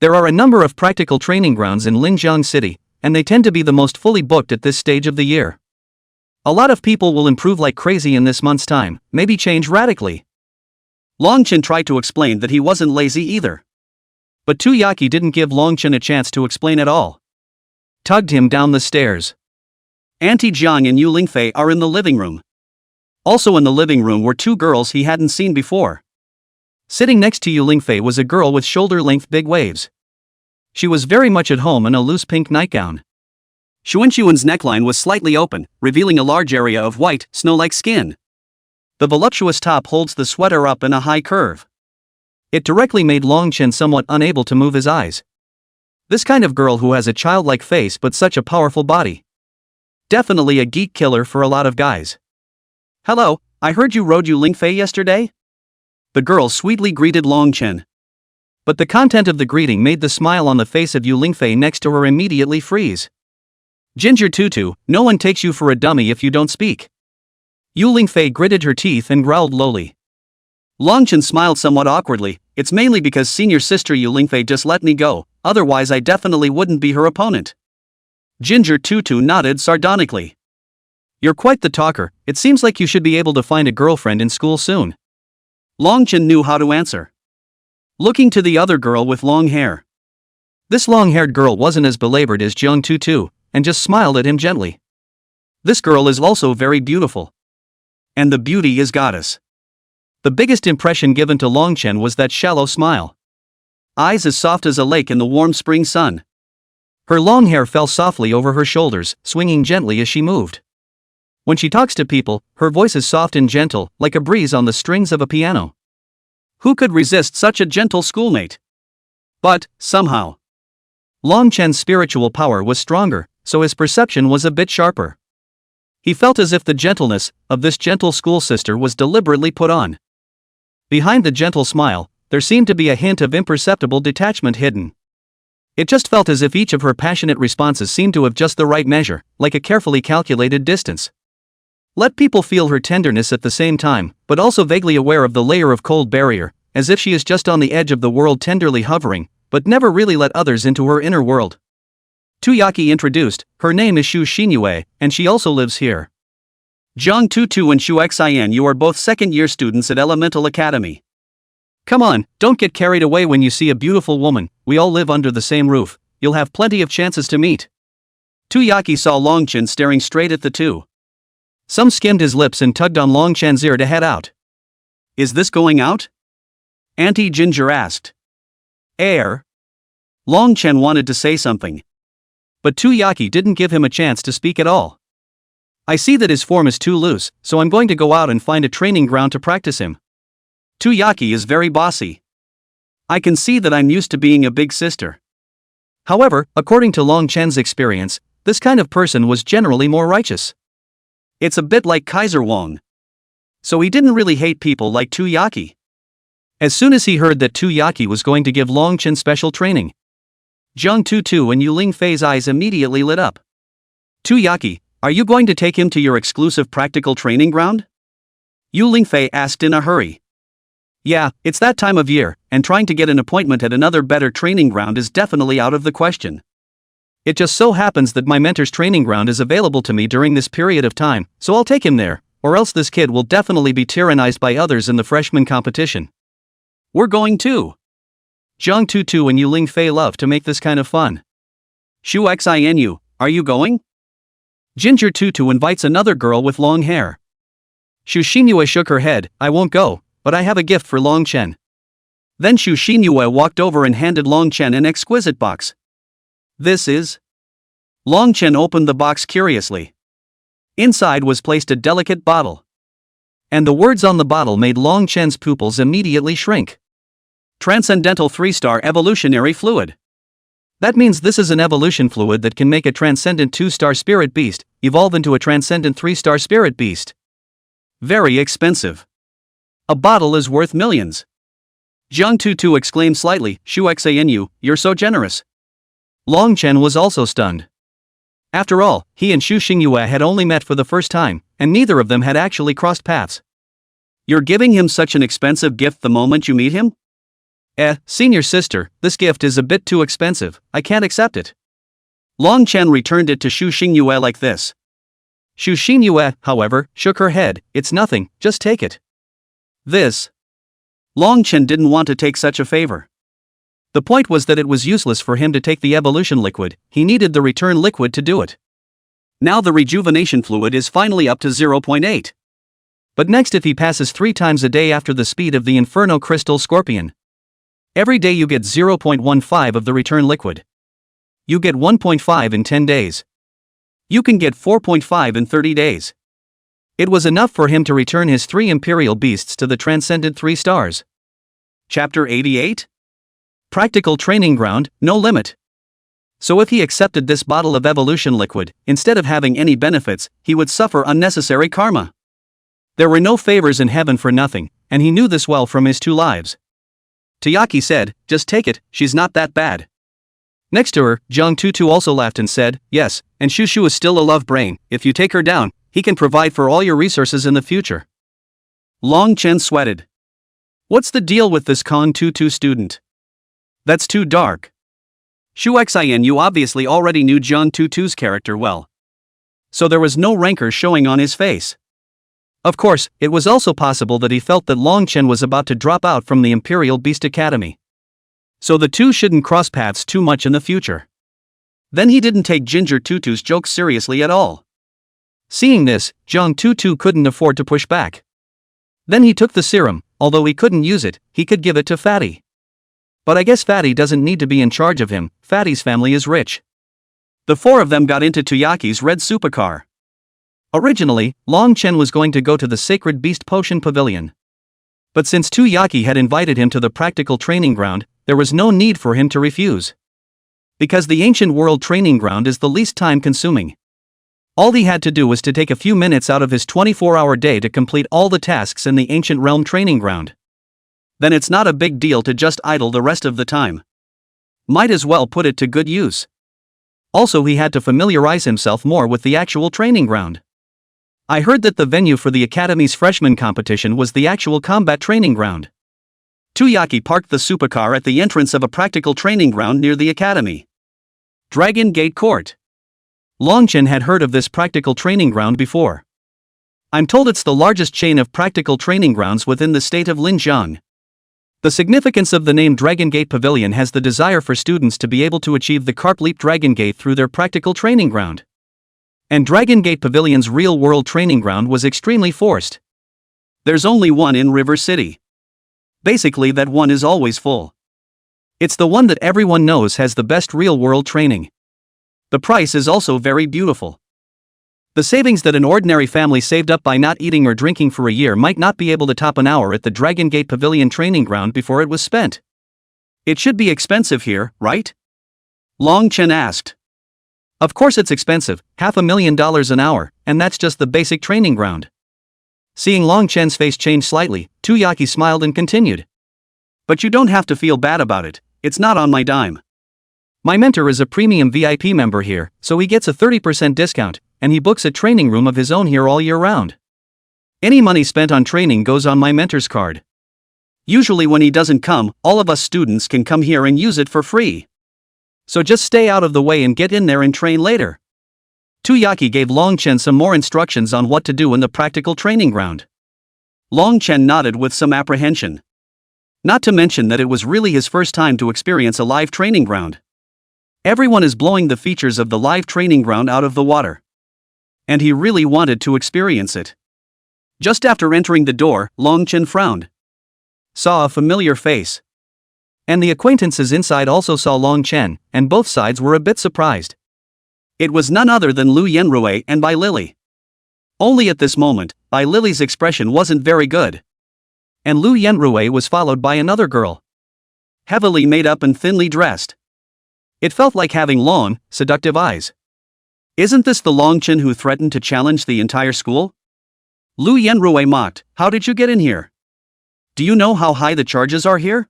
There are a number of practical training grounds in Linjiang City, and they tend to be the most fully booked at this stage of the year. A lot of people will improve like crazy in this month's time, maybe change radically. Longchen tried to explain that he wasn't lazy either. But Tuyaki didn't give Longchen a chance to explain at all. Tugged him down the stairs. Auntie Jiang and Yu Lingfei are in the living room. Also in the living room were 2 girls he hadn't seen before. Sitting next to Yu Lingfei was a girl with shoulder-length big waves. She was very much at home in a loose pink nightgown. Xuanxuan's neckline was slightly open, revealing a large area of white, snow-like skin. The voluptuous top holds the sweater up in a high curve. It directly made Long Chen somewhat unable to move his eyes. This kind of girl who has a childlike face but such a powerful body. Definitely a geek killer for a lot of guys. Hello, I heard you rode Yu Lingfei yesterday? The girl sweetly greeted Long Chen. But the content of the greeting made the smile on the face of Yu Lingfei next to her immediately freeze. Ginger Tutu, no one takes you for a dummy if you don't speak. Yu Lingfei gritted her teeth and growled lowly. Long Chen smiled somewhat awkwardly. It's mainly because senior sister Yu Lingfei just let me go, otherwise I definitely wouldn't be her opponent. Ginger Tutu nodded sardonically. You're quite the talker, it seems like you should be able to find a girlfriend in school soon. Long Chen knew how to answer. Looking to the other girl with long hair. This long-haired girl wasn't as belabored as Jiang Tutu, and just smiled at him gently. This girl is also very beautiful. And the beauty is goddess. The biggest impression given to Long Chen was that shallow smile. Eyes as soft as a lake in the warm spring sun. Her long hair fell softly over her shoulders, swinging gently as she moved. When she talks to people, her voice is soft and gentle, like a breeze on the strings of a piano. Who could resist such a gentle schoolmate? But, somehow, Long Chen's spiritual power was stronger, so his perception was a bit sharper. He felt as if the gentleness of this gentle school sister was deliberately put on. Behind the gentle smile, there seemed to be a hint of imperceptible detachment hidden. It just felt as if each of her passionate responses seemed to have just the right measure, like a carefully calculated distance. Let people feel her tenderness at the same time, but also vaguely aware of the layer of cold barrier, as if she is just on the edge of the world tenderly hovering, but never really let others into her inner world. Tuyaki introduced, her name is Xu Xinyue, and she also lives here. Zhang Tutu and Xu Xian, you are both second-year students at Elemental Academy. Come on, don't get carried away when you see a beautiful woman, we all live under the same roof, you'll have plenty of chances to meet. Tuyaki saw Long Chen staring straight at the two. Some skimmed his lips and tugged on Long Chen's ear to head out. Is this going out? Auntie Ginger asked. Long Chen wanted to say something. But Tuyaki didn't give him a chance to speak at all. I see that his form is too loose, so I'm going to go out and find a training ground to practice him. Tuyaki is very bossy. I can see that I'm used to being a big sister. However, according to Long Chen's experience, this kind of person was generally more righteous. It's a bit like Kaiser Wang. So he didn't really hate people like Tuyaki. As soon as he heard that Tuyaki was going to give Long Chen special training, Zhang Tutu and Yu Lingfei's eyes immediately lit up. Tuyaki, are you going to take him to your exclusive practical training ground? Yu Lingfei asked in a hurry. Yeah, it's that time of year, and trying to get an appointment at another better training ground is definitely out of the question. It just so happens that my mentor's training ground is available to me during this period of time, so I'll take him there, or else this kid will definitely be tyrannized by others in the freshman competition. We're going too. Zhang Tutu and Yu Lingfei love to make this kind of fun. Xu Xinu, are you going? Ginger Tutu invites another girl with long hair. Xu Xinyue shook her head, I won't go, but I have a gift for Long Chen. Then Xu Xinyue walked over and handed Long Chen an exquisite box. This is? Long Chen opened the box curiously. Inside was placed a delicate bottle. And the words on the bottle made Long Chen's pupils immediately shrink. Transcendental 3-star evolutionary fluid. That means this is an evolution fluid that can make a transcendent 2-star spirit beast evolve into a transcendent 3-star spirit beast. Very expensive. A bottle is worth millions. Zhang Tutu exclaimed slightly, Xu Xinu, you're so generous. Long Chen was also stunned. After all, he and Xu Xingyue had only met for the first time, and neither of them had actually crossed paths. You're giving him such an expensive gift the moment you meet him? Senior sister, this gift is a bit too expensive, I can't accept it. Long Chen returned it to Xu Xingyue like this. Xu Xingyue, however, shook her head, it's nothing, just take it. This. Long Chen didn't want to take such a favor. The point was that it was useless for him to take the evolution liquid, he needed the return liquid to do it. Now the rejuvenation fluid is finally up to 0.8. But next if he passes 3 times a day after the speed of the Inferno Crystal Scorpion. Every day you get 0.15 of the return liquid. You get 1.5 in 10 days. You can get 4.5 in 30 days. It was enough for him to return his 3 imperial beasts to the transcendent 3 stars. Chapter 88? Practical training ground, no limit. So if he accepted this bottle of evolution liquid, instead of having any benefits, he would suffer unnecessary karma. There were no favors in heaven for nothing, and he knew this well from his 2 lives. Tayaki said, "Just take it, she's not that bad." Next to her, Jiang Tutu also laughed and said, "Yes, and Shushu is still a love brain. If you take her down, he can provide for all your resources in the future." Long Chen sweated. What's the deal with this Kong Tutu student? That's too dark. Shu Xian, you obviously already knew Jiang Tutu's character well. So there was no rancor showing on his face. Of course, it was also possible that he felt that Long Chen was about to drop out from the Imperial Beast Academy. So the two shouldn't cross paths too much in the future. Then he didn't take Ginger Tutu's jokes seriously at all. Seeing this, Jiang Tutu couldn't afford to push back. Then he took the serum. Although he couldn't use it, he could give it to Fatty. But I guess Fatty doesn't need to be in charge of him. Fatty's family is rich. The 4 of them got into Tayaki's red supercar. Originally, Long Chen was going to go to the Sacred Beast Potion Pavilion. But since Taiyaki had invited him to the practical training ground, there was no need for him to refuse. Because the ancient world training ground is the least time-consuming. All he had to do was to take a few minutes out of his 24-hour day to complete all the tasks in the ancient realm training ground. Then it's not a big deal to just idle the rest of the time. Might as well put it to good use. Also, he had to familiarize himself more with the actual training ground. I heard that the venue for the Academy's freshman competition was the actual combat training ground. Taiyaki parked the supercar at the entrance of a practical training ground near the Academy. Dragon Gate Court. Long Chen had heard of this practical training ground before. I'm told it's the largest chain of practical training grounds within the state of Linjiang. The significance of the name Dragon Gate Pavilion has the desire for students to be able to achieve the Carp Leap Dragon Gate through their practical training ground. And Dragon Gate Pavilion's real-world training ground was extremely forced. There's only one in River City. Basically, that one is always full. It's the one that everyone knows has the best real-world training. The price is also very beautiful. The savings that an ordinary family saved up by not eating or drinking for a year might not be able to top an hour at the Dragon Gate Pavilion training ground before it was spent. It should be expensive here, right? Long Chen asked. Of course it's expensive, $500,000 an hour, and that's just the basic training ground. Seeing Long Chen's face change slightly, Taiyaki smiled and continued. But you don't have to feel bad about it, it's not on my dime. My mentor is a premium VIP member here, so he gets a 30% discount, and he books a training room of his own here all year round. Any money spent on training goes on my mentor's card. Usually when he doesn't come, all of us students can come here and use it for free. So just stay out of the way and get in there and train later. Taiyaki gave Long Chen some more instructions on what to do in the practical training ground. Long Chen nodded with some apprehension. Not to mention that it was really his first time to experience a live training ground. Everyone is blowing the features of the live training ground out of the water. And he really wanted to experience it. Just after entering the door, Long Chen frowned. Saw a familiar face. And the acquaintances inside also saw Long Chen, and both sides were a bit surprised. It was none other than Lu Yenrui and Bai Lily. Only at this moment, Bai Lily's expression wasn't very good. And Lu Yenrui was followed by another girl. Heavily made up and thinly dressed. It felt like having long, seductive eyes. Isn't this the Long Chen who threatened to challenge the entire school? Lu Yenrui mocked, how did you get in here? Do you know how high the charges are here?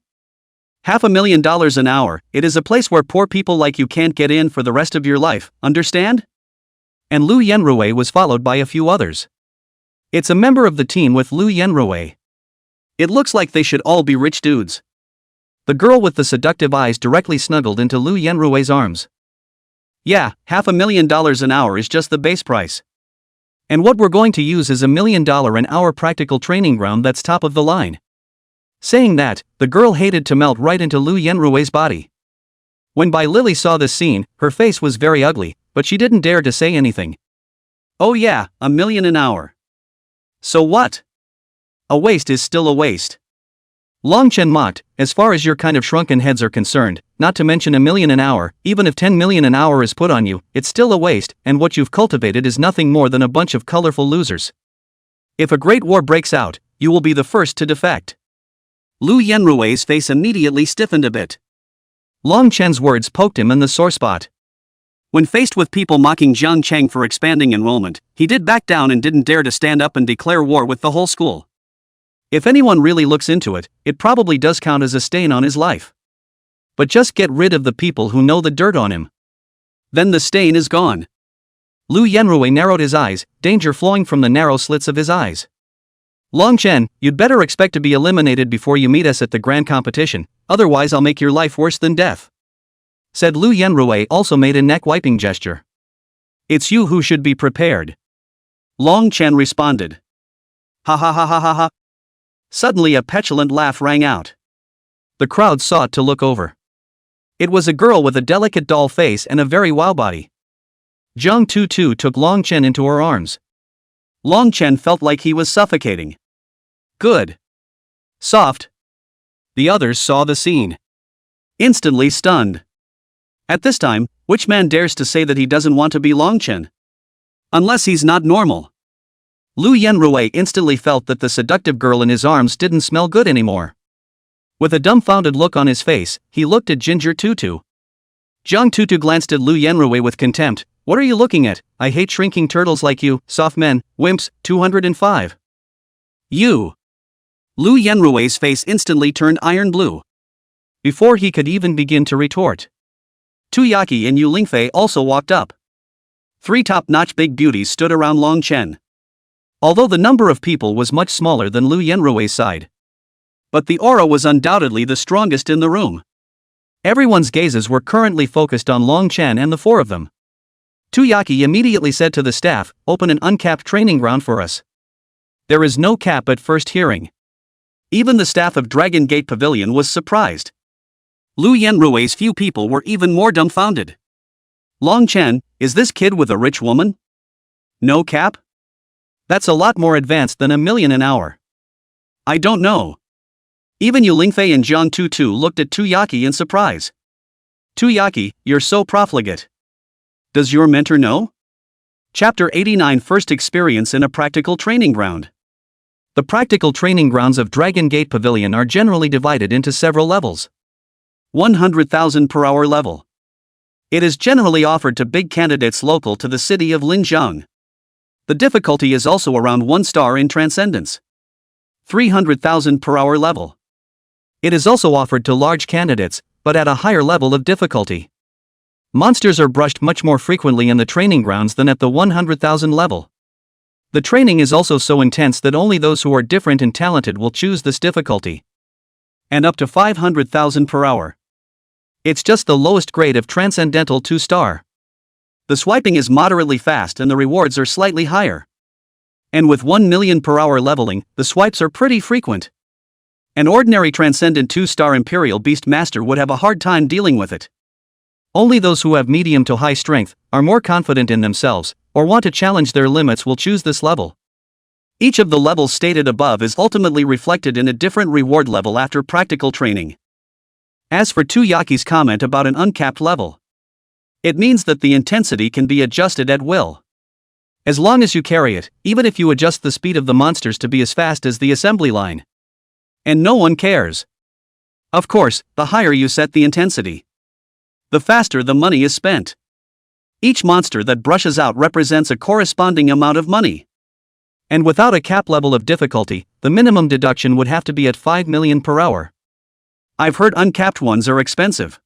$500,000 an hour, it is a place where poor people like you can't get in for the rest of your life, understand? And Lu Yenrui was followed by a few others. It's a member of the team with Lu Yenrui. It looks like they should all be rich dudes. The girl with the seductive eyes directly snuggled into Lu Yenrui's arms. Yeah, $500,000 an hour is just the base price. And what we're going to use is $1 million an hour practical training ground that's top of the line. Saying that, the girl hated to melt right into Lu Yenrui's body. When Bai Lily saw this scene, her face was very ugly, but she didn't dare to say anything. Oh yeah, $1 million an hour. So what? A waste is still a waste. Long Chen mocked, as far as your kind of shrunken heads are concerned, not to mention $1 million an hour, even if $10 million an hour is put on you, it's still a waste, and what you've cultivated is nothing more than a bunch of colorful losers. If a great war breaks out, you will be the first to defect. Lu Yenrui's face immediately stiffened a bit. Long Chen's words poked him in the sore spot. When faced with people mocking Jiang Cheng for expanding enrollment, he did back down and didn't dare to stand up and declare war with the whole school. If anyone really looks into it, it probably does count as a stain on his life. But just get rid of the people who know the dirt on him. Then the stain is gone. Lu Yenrui narrowed his eyes, danger flowing from the narrow slits of his eyes. Long Chen, you'd better expect to be eliminated before you meet us at the grand competition, otherwise I'll make your life worse than death. Said Lu Yenrui, also made a neck-wiping gesture. It's you who should be prepared. Long Chen responded. Ha ha ha ha ha ha. Suddenly a petulant laugh rang out. The crowd sought to look over. It was a girl with a delicate doll face and a very wow body. Zhang Tutu took Long Chen into her arms. Long Chen felt like he was suffocating. Good. Soft. The others saw the scene. Instantly stunned. At this time, which man dares to say that he doesn't want to be Long Chen? Unless he's not normal. Lu Yenrui instantly felt that the seductive girl in his arms didn't smell good anymore. With a dumbfounded look on his face, he looked at Ginger Tutu. Zhang Tutu glanced at Lu Yenrui with contempt. What are you looking at? I hate shrinking turtles like you, soft men, wimps, 205. You. Lu Yenrui's face instantly turned iron blue. Before he could even begin to retort, Tuyaki and Yu Lingfei also walked up. Three top-notch big beauties stood around Long Chen. Although the number of people was much smaller than Lu Yenrui's side, but the aura was undoubtedly the strongest in the room. Everyone's gazes were currently focused on Long Chen and the four of them. Tuyaki immediately said to the staff, open an uncapped training ground for us. There is no cap at first hearing. Even the staff of Dragon Gate Pavilion was surprised. Lu Yenrui's few people were even more dumbfounded. Long Chen, is this kid with a rich woman? No cap? That's a lot more advanced than $1 million an hour. I don't know. Even Yu Lingfei and Zhang Tutu looked at Tuyaki in surprise. Tuyaki, you're so profligate. Does your mentor know? Chapter 89 First Experience in a Practical Training Ground. The practical training grounds of Dragon Gate Pavilion are generally divided into several levels. 100,000 per hour level. It is generally offered to big candidates local to the city of Linjiang. The difficulty is also around 1 star in Transcendence. 300,000 per hour level. It is also offered to large candidates, but at a higher level of difficulty. Monsters are brushed much more frequently in the training grounds than at the 100,000 level. The training is also so intense that only those who are different and talented will choose this difficulty. And up to 500,000 per hour. It's just the lowest grade of Transcendental 2 star. The swiping is moderately fast and the rewards are slightly higher. And with 1 million per hour leveling, the swipes are pretty frequent. An ordinary Transcendent 2 star Imperial Beast Master would have a hard time dealing with it. Only those who have medium to high strength, are more confident in themselves, or want to challenge their limits will choose this level. Each of the levels stated above is ultimately reflected in a different reward level after practical training. As for Tuyaki's comment about an uncapped level, it means that the intensity can be adjusted at will. As long as you carry it, even if you adjust the speed of the monsters to be as fast as the assembly line. And no one cares. Of course, the higher you set the intensity, the faster the money is spent. Each monster that brushes out represents a corresponding amount of money. And without a cap level of difficulty, the minimum deduction would have to be at 5 million per hour. I've heard uncapped ones are expensive.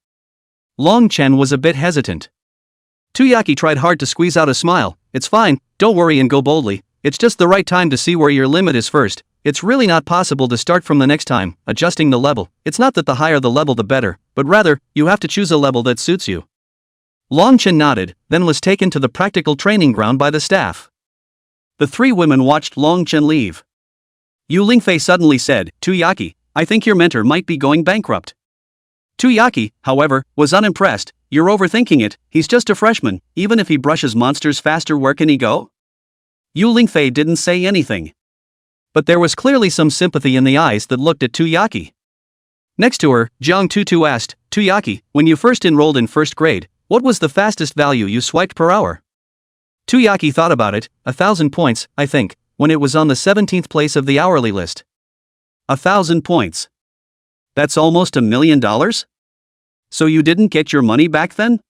Long Chen was a bit hesitant. Tuyaki tried hard to squeeze out a smile. It's fine, don't worry and go boldly, it's just the right time to see where your limit is first. It's really not possible to start from the next time, adjusting the level. It's not that the higher the level the better, but rather, you have to choose a level that suits you. Long Chen nodded, then was taken to the practical training ground by the staff. The three women watched Long Chen leave. Yu Lingfei suddenly said, Tuyaki, I think your mentor might be going bankrupt. Tuyaki, however, was unimpressed. You're overthinking it, he's just a freshman, even if he brushes monsters faster where can he go? Yu Lingfei didn't say anything. But there was clearly some sympathy in the eyes that looked at Tuyaki. Next to her, Zhang Tutu asked, Tuyaki, when you first enrolled in first grade, what was the fastest value you swiped per hour? Tuyaki thought about it, 1,000 points, I think. when it was on the 17th place of the hourly list. 1,000 points. That's almost $1 million? So you didn't get your money back then?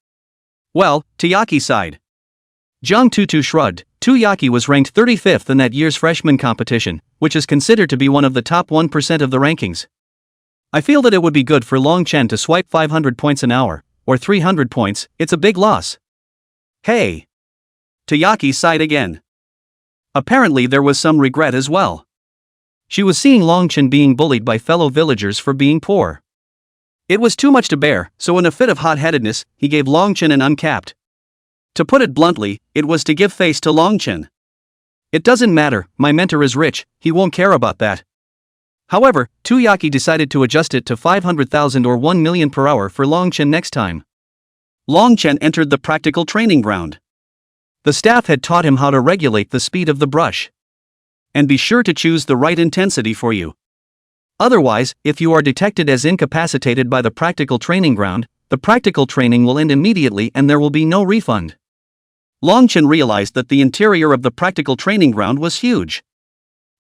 Well, Tayaki sighed. Jiang Tutu shrugged. Tayaki was ranked 35th in that year's freshman competition, which is considered to be one of the top 1% of the rankings. I feel that it would be good for Long Chen to swipe 500 points an hour, or 300 points. It's a big loss. Hey! Tayaki sighed again. Apparently there was some regret as well. She was seeing Long Chen being bullied by fellow villagers for being poor. It was too much to bear, so in a fit of hot-headedness, he gave Long Chen an uncapped. To put it bluntly, it was to give face to Long Chen. It doesn't matter, my mentor is rich, he won't care about that. However, Tayaki decided to adjust it to 500,000 or 1 million per hour for Long Chen next time. Long Chen entered the practical training ground. The staff had taught him how to regulate the speed of the brush. And be sure to choose the right intensity for you. Otherwise, if you are detected as incapacitated by the practical training ground, the practical training will end immediately and there will be no refund. Long Chen realized that the interior of the practical training ground was huge.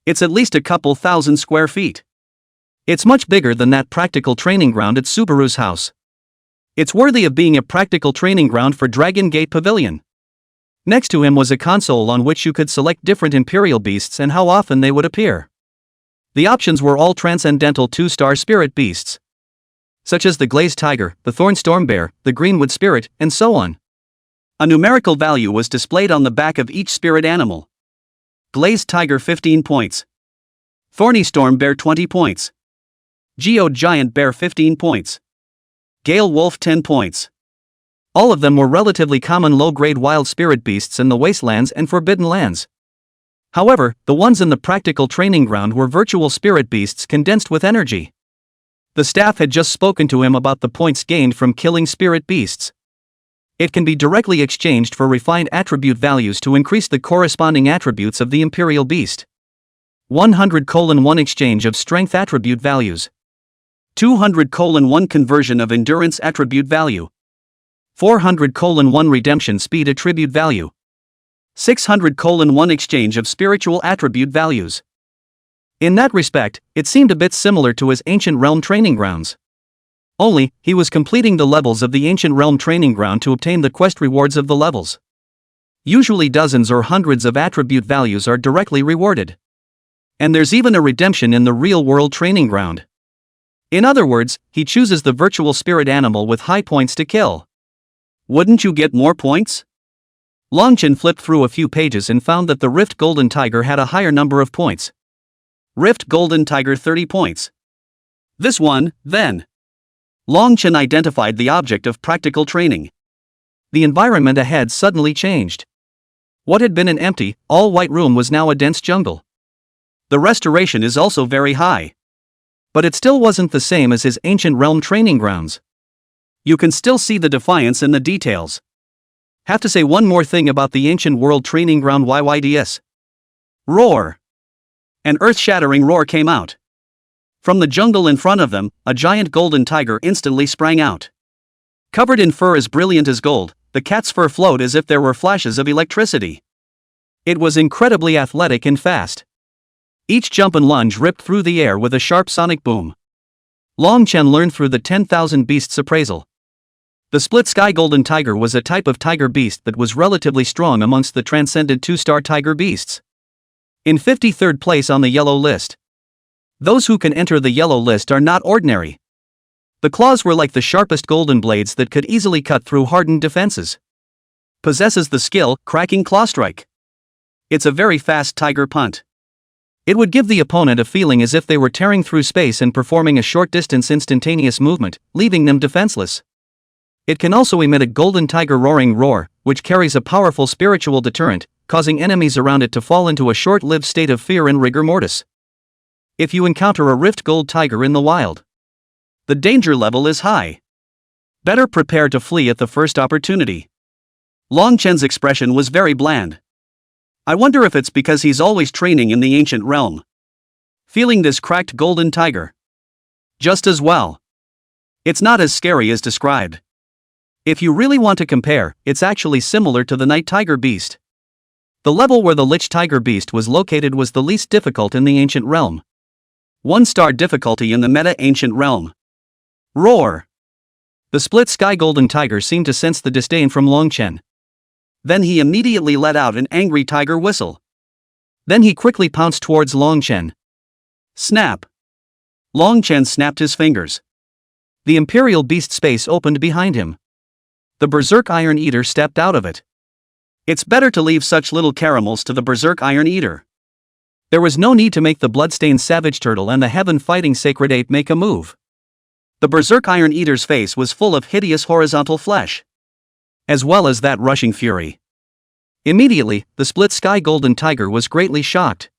It's at least a couple thousand square feet. It's much bigger than that practical training ground at Subaru's house. It's worthy of being a practical training ground for Dragon Gate Pavilion. Next to him was a console on which you could select different imperial beasts and how often they would appear. The options were all transcendental 2-star spirit beasts, such as the glazed tiger, the thorn storm bear, the greenwood spirit, and so on. A numerical value was displayed on the back of each spirit animal. Glazed tiger 15 points. Thorny storm bear 20 points. Geode giant bear 15 points. Gale wolf 10 points. All of them were relatively common low-grade wild spirit beasts in the wastelands and forbidden lands. However, the ones in the practical training ground were virtual spirit beasts condensed with energy. The staff had just spoken to him about the points gained from killing spirit beasts. It can be directly exchanged for refined attribute values to increase the corresponding attributes of the imperial beast. 100:1 exchange of strength attribute values. 200:1 conversion of endurance attribute value. 400:1 redemption speed attribute value. 600:1 exchange of spiritual attribute values. In that respect, it seemed a bit similar to his Ancient Realm training grounds. Only, he was completing the levels of the Ancient Realm training ground to obtain the quest rewards of the levels. Usually dozens or hundreds of attribute values are directly rewarded. And there's even a redemption in the real-world training ground. In other words, he chooses the virtual spirit animal with high points to kill. Wouldn't you get more points? Long Chen flipped through a few pages and found that the Rift Golden Tiger had a higher number of points. Rift Golden Tiger 30 points. This one, then. Long Chen identified the object of practical training. The environment ahead suddenly changed. What had been an empty, all-white room was now a dense jungle. The restoration is also very high. But it still wasn't the same as his Ancient Realm training grounds. You can still see the defiance in the details. Have to say one more thing about the Ancient World Training Ground YYDS. Roar! An earth-shattering roar came out. From the jungle in front of them, a giant golden tiger instantly sprang out. Covered in fur as brilliant as gold, the cat's fur flowed as if there were flashes of electricity. It was incredibly athletic and fast. Each jump and lunge ripped through the air with a sharp sonic boom. Long Chen learned through the 10,000 Beasts appraisal. The split sky golden tiger was a type of tiger beast that was relatively strong amongst the transcended 2-star tiger beasts. In 53rd place on the yellow list. Those who can enter the yellow list are not ordinary. The claws were like the sharpest golden blades that could easily cut through hardened defenses. Possesses the skill, cracking claw strike. It's a very fast tiger punt. It would give the opponent a feeling as if they were tearing through space and performing a short-distance instantaneous movement, leaving them defenseless. It can also emit a golden tiger roaring roar, which carries a powerful spiritual deterrent, causing enemies around it to fall into a short-lived state of fear and rigor mortis. If you encounter a rift gold tiger in the wild, the danger level is high. Better prepare to flee at the first opportunity. Long Chen's expression was very bland. I wonder if it's because he's always training in the ancient realm. Feeling this cracked golden tiger. Just as well. It's not as scary as described. If you really want to compare, it's actually similar to the night tiger beast. The level where the Lich Tiger beast was located was the least difficult in the ancient realm. 1-star difficulty in the meta ancient realm. Roar! The split sky golden tiger seemed to sense the disdain from Long Chen. Then he immediately let out an angry tiger whistle. Then he quickly pounced towards Long Chen. Snap! Long Chen snapped his fingers. The Imperial Beast space opened behind him. The Berserk Iron Eater stepped out of it. It's better to leave such little caramels to the Berserk Iron Eater. There was no need to make the bloodstained Savage Turtle and the heaven-fighting Sacred Ape make a move. The Berserk Iron Eater's face was full of hideous horizontal flesh, as well as that rushing fury. Immediately, the split sky golden tiger was greatly shocked.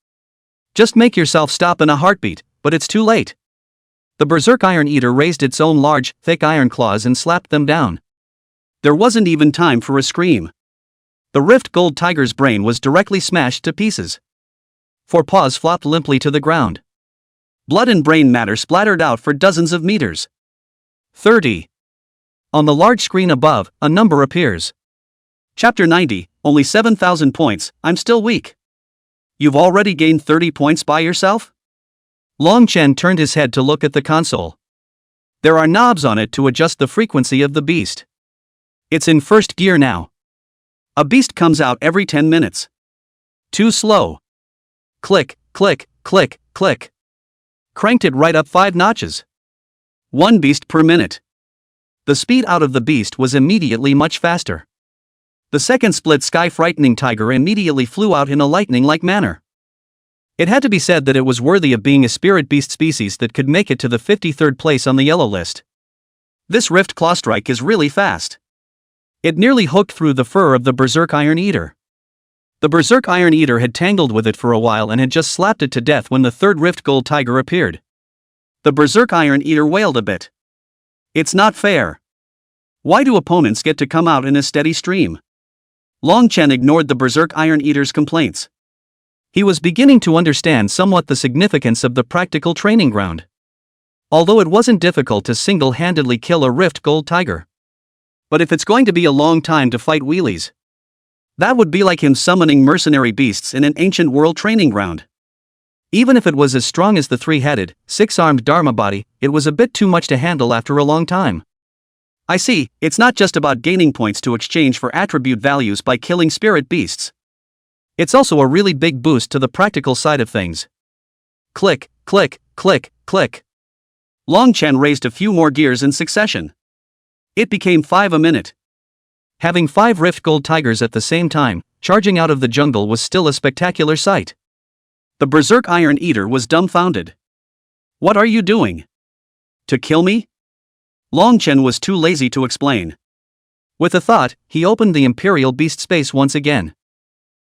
Just make yourself stop in a heartbeat, but it's too late. The Berserk Iron Eater raised its own large, thick iron claws and slapped them down. There wasn't even time for a scream. The Rift Gold Tiger's brain was directly smashed to pieces. 4 paws flopped limply to the ground. Blood and brain matter splattered out for dozens of meters. 30. On the large screen above, a number appears. Chapter 90, only 7,000 points, I'm still weak. You've already gained 30 points by yourself? Long Chen turned his head to look at the console. There are knobs on it to adjust the frequency of the beast. It's in first gear now. A beast comes out every 10 minutes. Too slow. Click, click, click, click. Cranked it right up 5 notches. 1 beast per minute. The speed out of the beast was immediately much faster. The second split sky frightening tiger immediately flew out in a lightning-like manner. It had to be said that it was worthy of being a spirit beast species that could make it to the 53rd place on the yellow list. This Rift Claw Strike is really fast. It nearly hooked through the fur of the Berserk Iron Eater. The Berserk Iron Eater had tangled with it for a while and had just slapped it to death when the third Rift Gold Tiger appeared. The Berserk Iron Eater wailed a bit. It's not fair. Why do opponents get to come out in a steady stream? Long Chen ignored the Berserk Iron Eater's complaints. He was beginning to understand somewhat the significance of the practical training ground. Although it wasn't difficult to single-handedly kill a Rift Gold Tiger. But if it's going to be a long time to fight wheelies, that would be like him summoning mercenary beasts in an ancient world training ground. Even if it was as strong as the 3-headed, 6-armed Dharma body, it was a bit too much to handle after a long time. I see, it's not just about gaining points to exchange for attribute values by killing spirit beasts. It's also a really big boost to the practical side of things. Click, click, click, click. Long Chen raised a few more gears in succession. It became 5 a minute. Having 5 Rift Gold Tigers at the same time, charging out of the jungle was still a spectacular sight. The Berserk Iron Eater was dumbfounded. What are you doing? To kill me? Long Chen was too lazy to explain. With a thought, he opened the Imperial Beast space once again.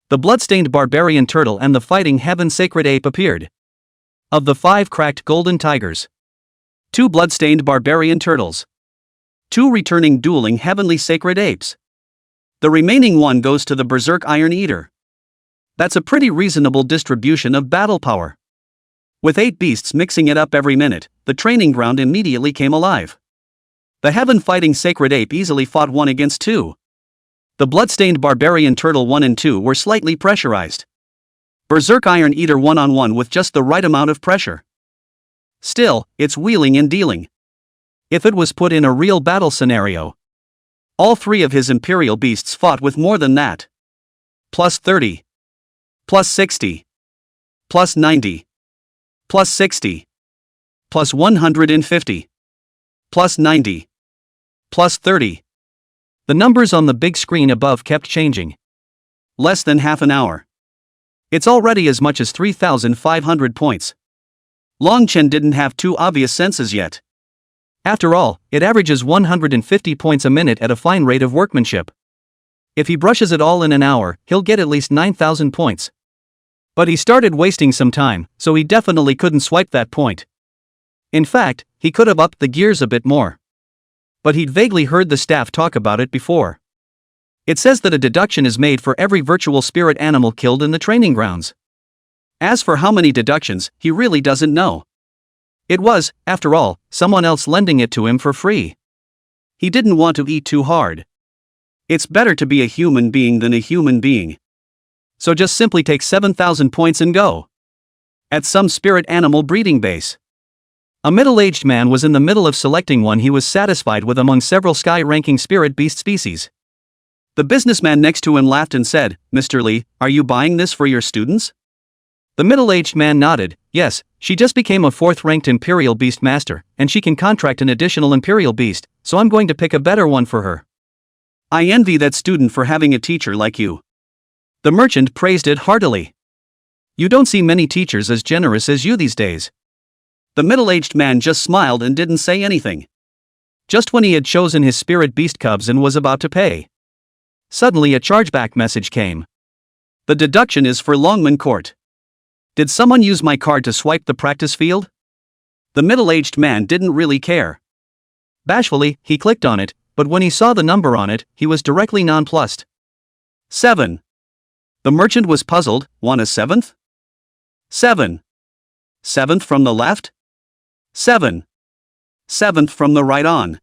The bloodstained Barbarian Turtle and the fighting Heaven Sacred Ape appeared. Of the 5 cracked Golden Tigers, 2 bloodstained Barbarian Turtles, 2 returning dueling Heavenly Sacred Apes. The remaining 1 goes to the Berserk Iron Eater. That's a pretty reasonable distribution of battle power. With 8 beasts mixing it up every minute, the training ground immediately came alive. The heaven-fighting Sacred Ape easily fought 1 against 2. The bloodstained Barbarian Turtle 1 and 2 were slightly pressurized. Berserk Iron Eater 1-on-1 with just the right amount of pressure. Still, it's wheeling and dealing. If it was put in a real battle scenario, all 3 of his Imperial Beasts fought with more than that. Plus 30. Plus 60. Plus 90. Plus 60. Plus 150. Plus 90. Plus 30. The numbers on the big screen above kept changing. Less than half an hour. It's already as much as 3,500 points. Long Chen didn't have too obvious senses yet. After all, it averages 150 points a minute at a fine rate of workmanship. If he brushes it all in an hour, he'll get at least 9,000 points. But he started wasting some time, so he definitely couldn't swipe that point. In fact, he could have upped the gears a bit more. But he'd vaguely heard the staff talk about it before. It says that a deduction is made for every virtual spirit animal killed in the training grounds. As for how many deductions, he really doesn't know. It was, after all, someone else lending it to him for free. He didn't want to eat too hard. It's better to be a human being than a human being. So just simply take 7,000 points and go. At some spirit animal breeding base. A middle-aged man was in the middle of selecting one he was satisfied with among several sky-ranking spirit beast species. The businessman next to him laughed and said, "Mr. Lee, are you buying this for your students?" The middle-aged man nodded. "Yes, she just became a 4th-ranked Imperial Beast Master, and she can contract an additional Imperial Beast, so I'm going to pick a better one for her." "I envy that student for having a teacher like you." The merchant praised it heartily. "You don't see many teachers as generous as you these days." The middle-aged man just smiled and didn't say anything. Just when he had chosen his spirit beast cubs and was about to pay, suddenly a chargeback message came. "The deduction is for Longman Court. Did someone use my card to swipe the practice field?" The middle-aged man didn't really care. Bashfully, he clicked on it, but when he saw the number on it, he was directly nonplussed. 7. The merchant was puzzled. Want a 7th? 7. 7th from the left? 7. 7th from the right on.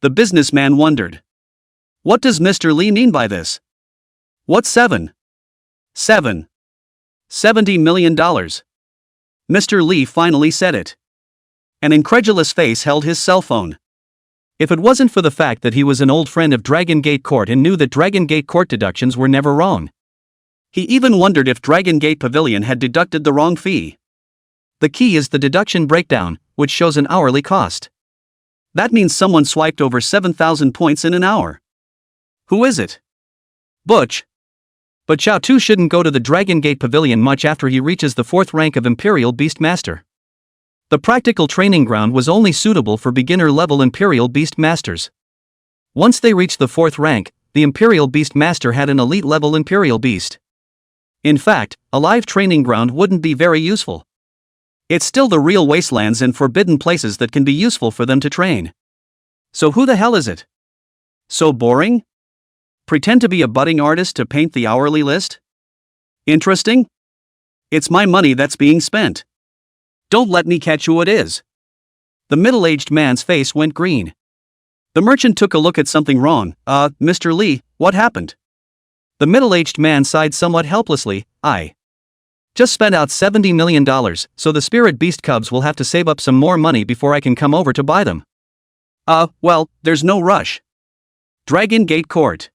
The businessman wondered. What does Mr. Lee mean by this? What's 7? 7. $70 million. Mr. Lee finally said it. An incredulous face held his cell phone. If it wasn't for the fact that he was an old friend of Dragon Gate Court and knew that Dragon Gate Court deductions were never wrong. He even wondered if Dragon Gate Pavilion had deducted the wrong fee. The key is the deduction breakdown, which shows an hourly cost. That means someone swiped over 7,000 points in an hour. Who is it? Butch. But Xiao Tu shouldn't go to the Dragon Gate Pavilion much after he reaches the 4th rank of Imperial Beast Master. The practical training ground was only suitable for beginner-level Imperial Beast Masters. Once they reached the 4th rank, the Imperial Beast Master had an elite-level Imperial Beast. In fact, a live training ground wouldn't be very useful. It's still the real wastelands and forbidden places that can be useful for them to train. So who the hell is it? So boring? Pretend to be a budding artist to paint the hourly list? Interesting? It's my money that's being spent. Don't let me catch who it is. The middle-aged man's face went green. The merchant took a look at something wrong. Mr. Lee, what happened? The middle-aged man sighed somewhat helplessly. I just spent out $70 million, so the spirit beast cubs will have to save up some more money before I can come over to buy them. Well, there's no rush. Dragon Gate Court.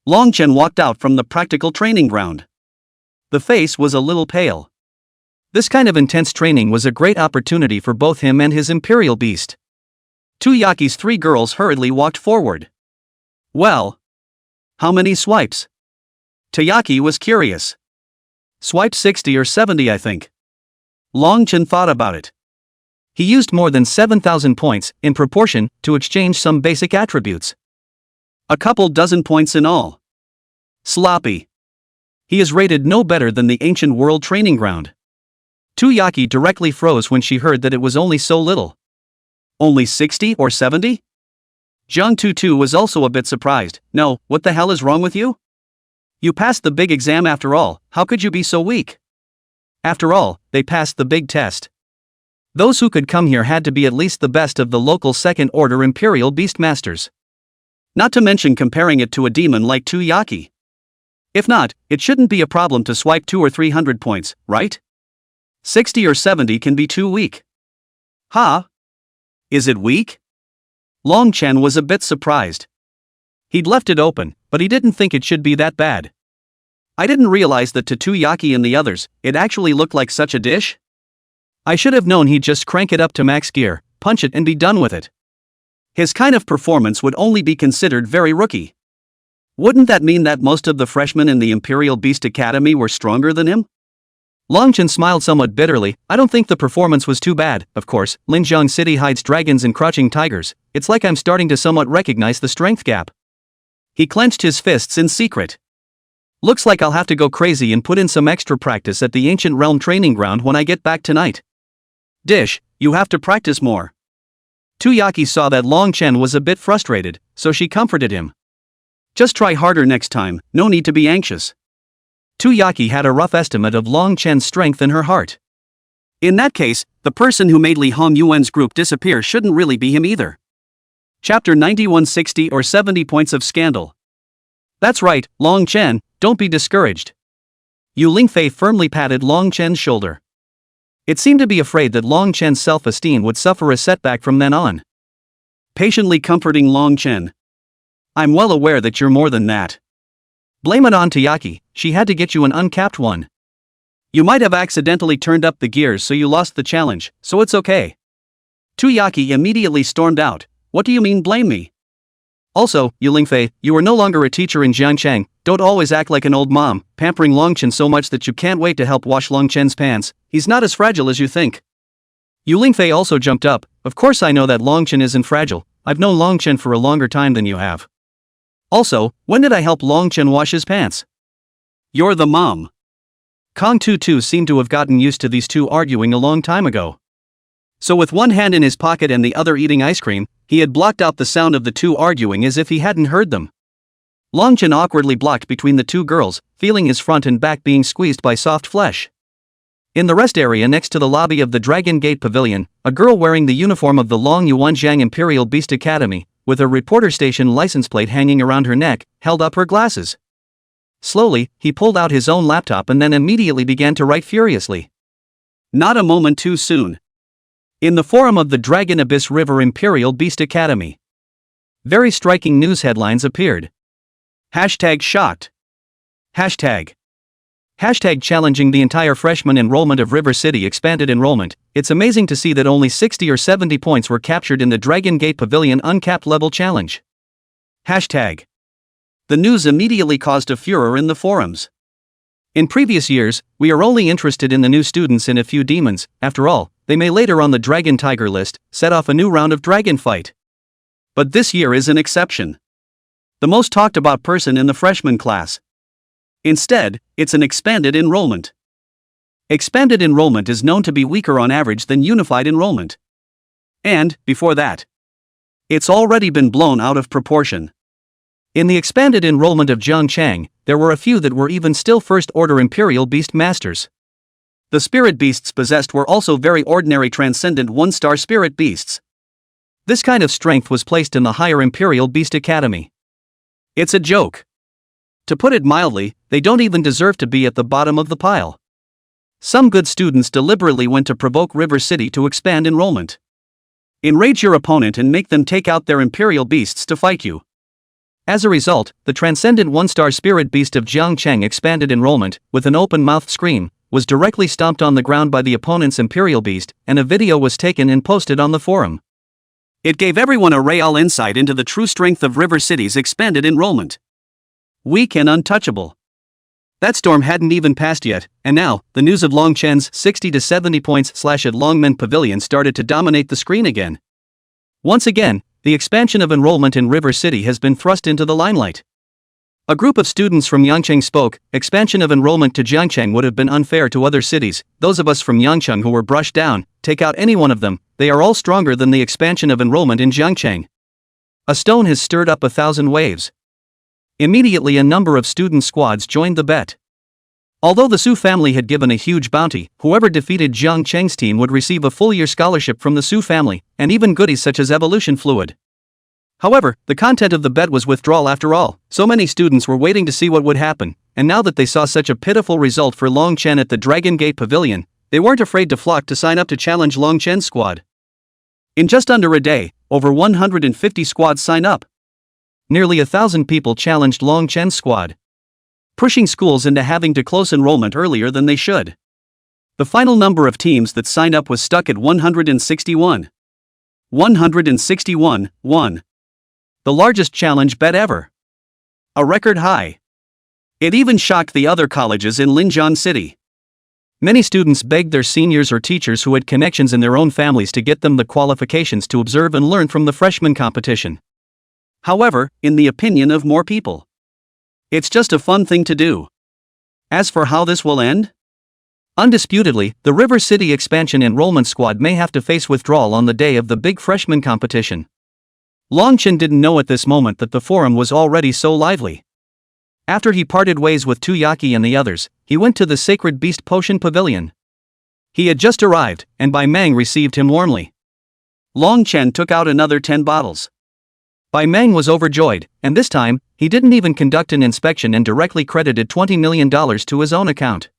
Long Chen walked out from the practical training ground. The face was a little pale. This kind of intense training was a great opportunity for both him and his Imperial Beast. Tuyaki's 3 girls hurriedly walked forward. Well, how many swipes? Tuyaki was curious. Swipe 60 or 70, I think. Long Chen thought about it. He used more than 7,000 points, in proportion, to exchange some basic attributes. A couple dozen points in all. Sloppy. He is rated no better than the ancient world training ground. Tuyaki directly froze when she heard that it was only so little. Only 60 or 70? Zhang Tutu was also a bit surprised. No, what the hell is wrong with you? You passed the big exam after all, how could you be so weak? After all, they passed the big test. Those who could come here had to be at least the best of the local second-order Imperial Beast Masters. Not to mention comparing it to a demon like Tuyaki. If not, it shouldn't be a problem to swipe 200 or 300 points, right? 60 or 70 can be too weak. Huh? Is it weak? Long Chen was a bit surprised. He'd left it open, but he didn't think it should be that bad. I didn't realize that to Tuyaki and the others, it actually looked like such a dish. I should have known he'd just crank it up to max gear, punch it and be done with it. His kind of performance would only be considered very rookie. Wouldn't that mean that most of the freshmen in the Imperial Beast Academy were stronger than him? Long Chen smiled somewhat bitterly. I don't think the performance was too bad. Of course, Linjiang City hides dragons and crouching tigers. It's like I'm starting to somewhat recognize the strength gap. He clenched his fists in secret. Looks like I'll have to go crazy and put in some extra practice at the Ancient Realm training ground when I get back tonight. Dish, you have to practice more. Tuyaki saw that Long Chen was a bit frustrated, so she comforted him. Just try harder next time, no need to be anxious. Tuyaki had a rough estimate of Long Chen's strength in her heart. In that case, the person who made Li Hong Yuan's group disappear shouldn't really be him either. Chapter 91, 60 or 70 points of scandal. That's right, Long Chen, don't be discouraged. Yu Lingfei firmly patted Long Chen's shoulder. It seemed to be afraid that Long Chen's self-esteem would suffer a setback from then on. Patiently comforting Long Chen. I'm well aware that you're more than that. Blame it on Tayaki, she had to get you an uncapped one. You might have accidentally turned up the gears so you lost the challenge, so it's okay. Tuyaki immediately stormed out. What do you mean blame me? Also, Yu Lingfei, you are no longer a teacher in Jiangcheng, don't always act like an old mom, pampering Longchen so much that you can't wait to help wash Longchen's pants, he's not as fragile as you think. Yu Lingfei also jumped up, of course I know that Longchen isn't fragile, I've known Longchen for a longer time than you have. Also, when did I help Longchen wash his pants? You're the mom. Kong Tutu seemed to have gotten used to these two arguing a long time ago. So with one hand in his pocket and the other eating ice cream, he had blocked out the sound of the two arguing as if he hadn't heard them. Longchen awkwardly blocked between the two girls, feeling his front and back being squeezed by soft flesh. In the rest area next to the lobby of the Dragon Gate Pavilion, a girl wearing the uniform of the Long Yuanjiang Imperial Beast Academy, with a reporter station license plate hanging around her neck, held up her glasses. Slowly, he pulled out his own laptop and then immediately began to write furiously. Not a moment too soon. In the forum of the Dragon Abyss River Imperial Beast Academy. Very striking news headlines appeared. Hashtag shocked. Hashtag challenging the entire freshman enrollment of River City expanded enrollment. It's amazing to see that only 60 or 70 points were captured in the Dragon Gate Pavilion uncapped level challenge. Hashtag. The news immediately caused a furor in the forums. In previous years, we are only interested in the new students and a few demons, after all, they may later on the Dragon Tiger list, set off a new round of dragon fight. But this year is an exception. The most talked about person in the freshman class. Instead, it's an expanded enrollment. Expanded enrollment is known to be weaker on average than unified enrollment. And, before that, it's already been blown out of proportion. In the expanded enrollment of Jiangcheng, there were a few that were even still first-order Imperial Beast Masters. The spirit beasts possessed were also very ordinary transcendent one-star spirit beasts. This kind of strength was placed in the higher Imperial Beast Academy. It's a joke. To put it mildly, they don't even deserve to be at the bottom of the pile. Some good students deliberately went to provoke River City to expand enrollment. Enrage your opponent and make them take out their Imperial Beasts to fight you. As a result, the transcendent one-star spirit beast of Jiangcheng expanded enrollment, with an open-mouthed scream, was directly stomped on the ground by the opponent's Imperial Beast, and a video was taken and posted on the forum. It gave everyone a real insight into the true strength of River City's expanded enrollment. Weak and untouchable. That storm hadn't even passed yet, and now, the news of Longchen's 60 to 70 points / at Longmen Pavilion started to dominate the screen again. Once again, the expansion of enrollment in River City has been thrust into the limelight. A group of students from Yangcheng spoke, expansion of enrollment to Jiangcheng would have been unfair to other cities, those of us from Yangcheng who were brushed down, take out any one of them, they are all stronger than the expansion of enrollment in Jiangcheng. A stone has stirred up 1,000 waves. Immediately a number of student squads joined the bet. Although the Su family had given a huge bounty, whoever defeated Jiang Cheng's team would receive a full-year scholarship from the Su family, and even goodies such as evolution fluid. However, the content of the bet was withdrawal after all. So many students were waiting to see what would happen, and now that they saw such a pitiful result for Long Chen at the Dragon Gate Pavilion, they weren't afraid to flock to sign up to challenge Long Chen's squad. In just under a day, over 150 squads signed up. Nearly 1,000 people challenged Long Chen's squad, pushing schools into having to close enrollment earlier than they should. The final number of teams that signed up was stuck at 161. 161, the largest challenge bet ever. A record high. It even shocked the other colleges in Linjiang City. Many students begged their seniors or teachers who had connections in their own families to get them the qualifications to observe and learn from the freshman competition. However, in the opinion of more people, it's just a fun thing to do. As for how this will end? Undisputedly, the River City expansion enrollment squad may have to face withdrawal on the day of the big freshman competition. Longchen didn't know at this moment that the forum was already so lively. After he parted ways with Tuyaki and the others, he went to the Sacred Beast Potion Pavilion. He had just arrived, and Bai Mang received him warmly. Longchen took out another 10 bottles. Bai Meng was overjoyed, and this time, he didn't even conduct an inspection and directly credited $20 million to his own account.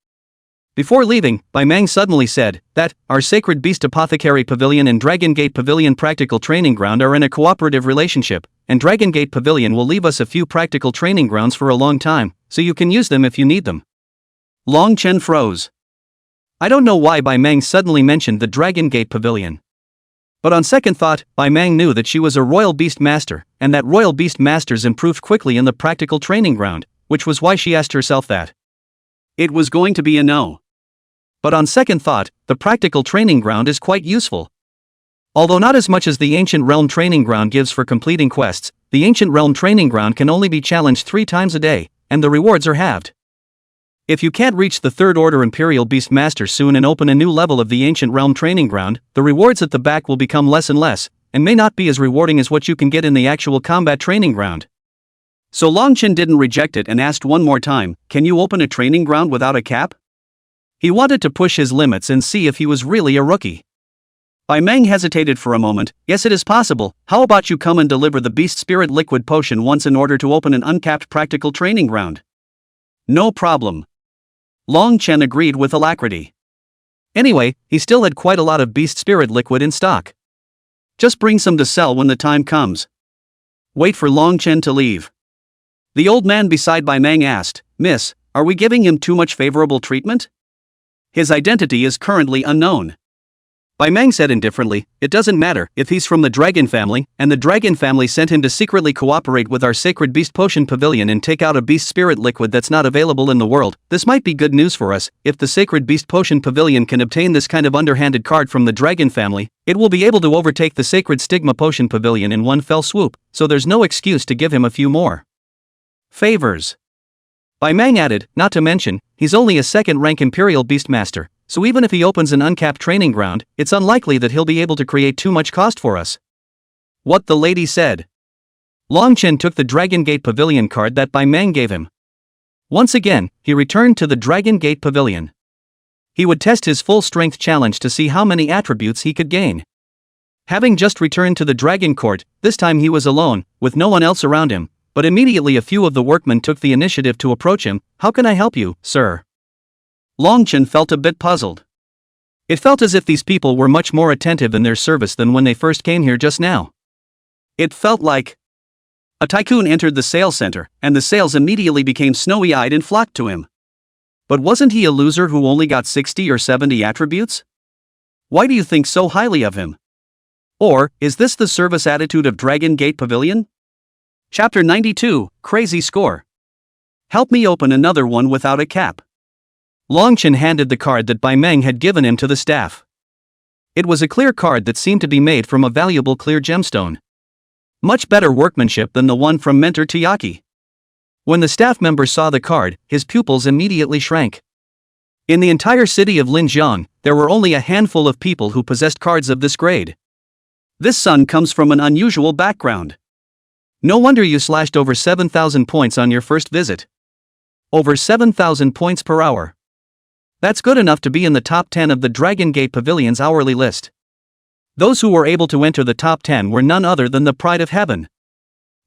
Before leaving, Bai Meng suddenly said that our Sacred Beast Apothecary Pavilion and Dragon Gate Pavilion Practical Training Ground are in a cooperative relationship, and Dragon Gate Pavilion will leave us a few practical training grounds for a long time, so you can use them if you need them. Long Chen froze. I don't know why Bai Meng suddenly mentioned the Dragon Gate Pavilion. But on second thought, Bai Meng knew that she was a Royal Beast Master, and that Royal Beast Masters improved quickly in the practical training ground, which was why she asked herself that. It was going to be a no. But on second thought, the practical training ground is quite useful. Although not as much as the Ancient Realm Training Ground gives for completing quests, the Ancient Realm Training Ground can only be challenged 3 times a day, and the rewards are halved. If you can't reach the 3rd Order Imperial Beast Master soon and open a new level of the Ancient Realm Training Ground, the rewards at the back will become less and less, and may not be as rewarding as what you can get in the actual combat training ground. So Long Chen didn't reject it and asked one more time, can you open a training ground without a cap? He wanted to push his limits and see if he was really a rookie. Bai Meng hesitated for a moment. Yes, it is possible. How about you come and deliver the Beast Spirit Liquid Potion once in order to open an uncapped practical training ground? No problem. Long Chen agreed with alacrity. Anyway, he still had quite a lot of Beast Spirit Liquid in stock. Just bring some to sell when the time comes. Wait for Long Chen to leave. The old man beside Bai Meng asked, Miss, are we giving him too much favorable treatment? His identity is currently unknown. Bai Meng said indifferently, it doesn't matter if he's from the Dragon family, and the Dragon family sent him to secretly cooperate with our Sacred Beast Potion Pavilion and take out a Beast Spirit Liquid that's not available in the world. This might be good news for us. If the Sacred Beast Potion Pavilion can obtain this kind of underhanded card from the Dragon family, it will be able to overtake the Sacred Stigma Potion Pavilion in one fell swoop, so there's no excuse to give him a few more favors. Bai Meng added, not to mention, he's only a 2nd-rank Imperial Beastmaster, so even if he opens an uncapped training ground, it's unlikely that he'll be able to create too much cost for us. What the lady said. Long Chen took the Dragon Gate Pavilion card that Bai Meng gave him. Once again, he returned to the Dragon Gate Pavilion. He would test his full-strength challenge to see how many attributes he could gain. Having just returned to the Dragon Court, this time he was alone, with no one else around him, but immediately a few of the workmen took the initiative to approach him. How can I help you, sir? Long Chen felt a bit puzzled. It felt as if these people were much more attentive in their service than when they first came here just now. It felt like a tycoon entered the sales center, and the sales immediately became snowy-eyed and flocked to him. But wasn't he a loser who only got 60 or 70 attributes? Why do you think so highly of him? Or, is this the service attitude of Dragon Gate Pavilion? Chapter 92, Crazy Score. Help me open another one without a cap. Long Chen handed the card that Bai Meng had given him to the staff. It was a clear card that seemed to be made from a valuable clear gemstone. Much better workmanship than the one from Mentor Tiyaki. When the staff member saw the card, his pupils immediately shrank. In the entire city of Linjiang, there were only a handful of people who possessed cards of this grade. This son comes from an unusual background. No wonder you slashed over 7,000 points on your first visit. Over 7,000 points per hour. That's good enough to be in the top 10 of the Dragon Gate Pavilion's hourly list. Those who were able to enter the top 10 were none other than the Pride of Heaven.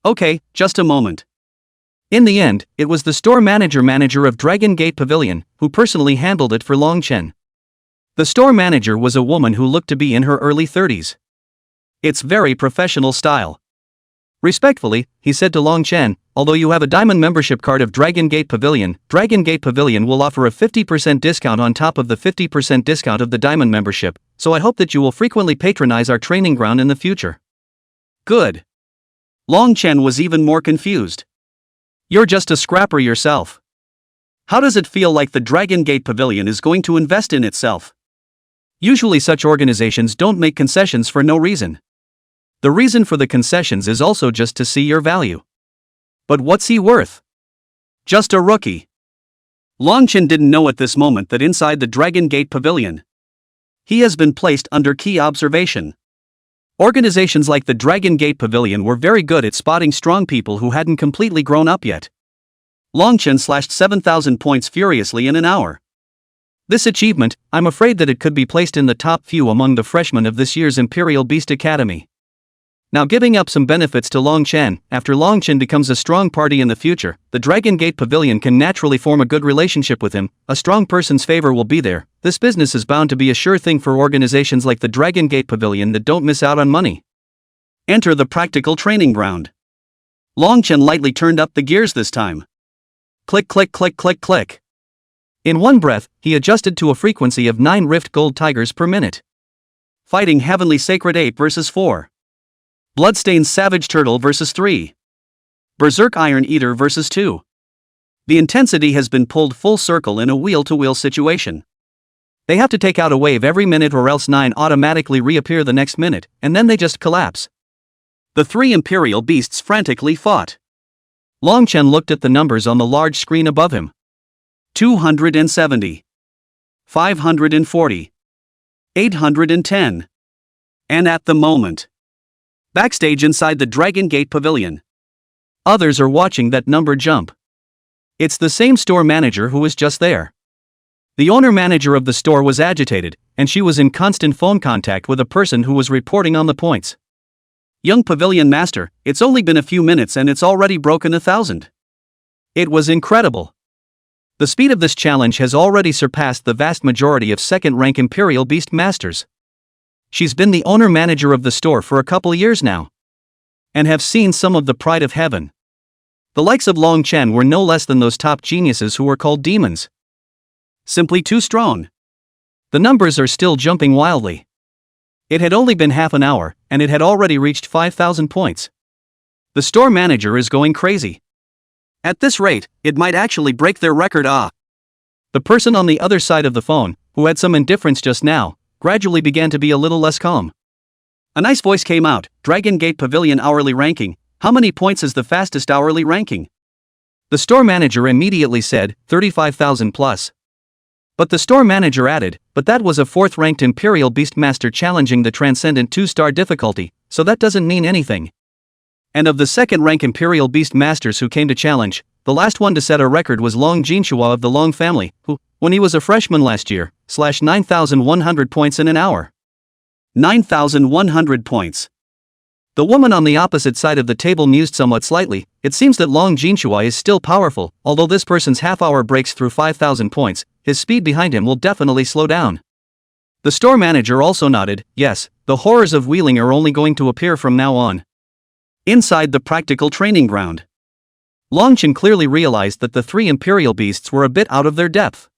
Okay, just a moment. In the end, it was the store manager of Dragon Gate Pavilion, who personally handled it for Long Chen. The store manager was a woman who looked to be in her early 30s. It's very professional style. Respectfully, he said to Long Chen, although you have a diamond membership card of Dragon Gate Pavilion will offer a 50% discount on top of the 50% discount of the diamond membership, so I hope that you will frequently patronize our training ground in the future. Good. Long Chen was even more confused. You're just a scrapper yourself. How does it feel like the Dragon Gate Pavilion is going to invest in itself? Usually such organizations don't make concessions for no reason. The reason for the concessions is also just to see your value. But what's he worth? Just a rookie. Long Chen didn't know at this moment that inside the Dragon Gate Pavilion, he has been placed under key observation. Organizations like the Dragon Gate Pavilion were very good at spotting strong people who hadn't completely grown up yet. Long Chen slashed 7,000 points furiously in an hour. This achievement, I'm afraid that it could be placed in the top few among the freshmen of this year's Imperial Beast Academy. Now giving up some benefits to Long Chen, after Long Chen becomes a strong party in the future, the Dragon Gate Pavilion can naturally form a good relationship with him, a strong person's favor will be there. This business is bound to be a sure thing for organizations like the Dragon Gate Pavilion that don't miss out on money. Enter the practical training ground. Long Chen lightly turned up the gears this time. Click click click click click. In one breath, he adjusted to a frequency of 9 Rift Gold Tigers per minute. Fighting Heavenly Sacred Ape vs 4. Bloodstained Savage Turtle vs 3. Berserk Iron Eater vs 2. The intensity has been pulled full circle in a wheel-to-wheel situation. They have to take out a wave every minute or else 9 automatically reappear the next minute, and then they just collapse. The 3 Imperial Beasts frantically fought. Long Chen looked at the numbers on the large screen above him. 270. 540. 810. And at the moment, backstage inside the Dragon Gate Pavilion, others are watching that number jump. It's the same store manager who was just there. The owner-manager of the store was agitated, and she was in constant phone contact with a person who was reporting on the points. Young Pavilion Master, it's only been a few minutes and it's already broken 1,000. It was incredible. The speed of this challenge has already surpassed the vast majority of second-rank Imperial Beast Masters. She's been the owner-manager of the store for a couple years now, and have seen some of the pride of heaven. The likes of Long Chen were no less than those top geniuses who were called demons. Simply too strong. The numbers are still jumping wildly. It had only been half an hour, and it had already reached 5,000 points. The store manager is going crazy. At this rate, it might actually break their record. The person on the other side of the phone, who had some indifference just now, gradually began to be a little less calm. A nice voice came out. Dragon Gate Pavilion hourly ranking. How many points is the fastest hourly ranking? The store manager immediately said, 35,000 plus. But the store manager added, but that was a 4th-ranked Imperial Beastmaster challenging the Transcendent 2-star difficulty, so that doesn't mean anything. And of the 2nd-rank Imperial Beastmasters who came to challenge, the last one to set a record was Long Jinhua of the Long family, who, when he was a freshman last year, slashed 9,100 points in an hour. 9,100 points. The woman on the opposite side of the table mused somewhat slightly. It seems that Long Jinhua is still powerful, although this person's half-hour breaks through 5,000 points, his speed behind him will definitely slow down. The store manager also nodded, yes, the horrors of wheeling are only going to appear from now on. Inside the practical training ground, Long Chen clearly realized that the 3 Imperial Beasts were a bit out of their depth.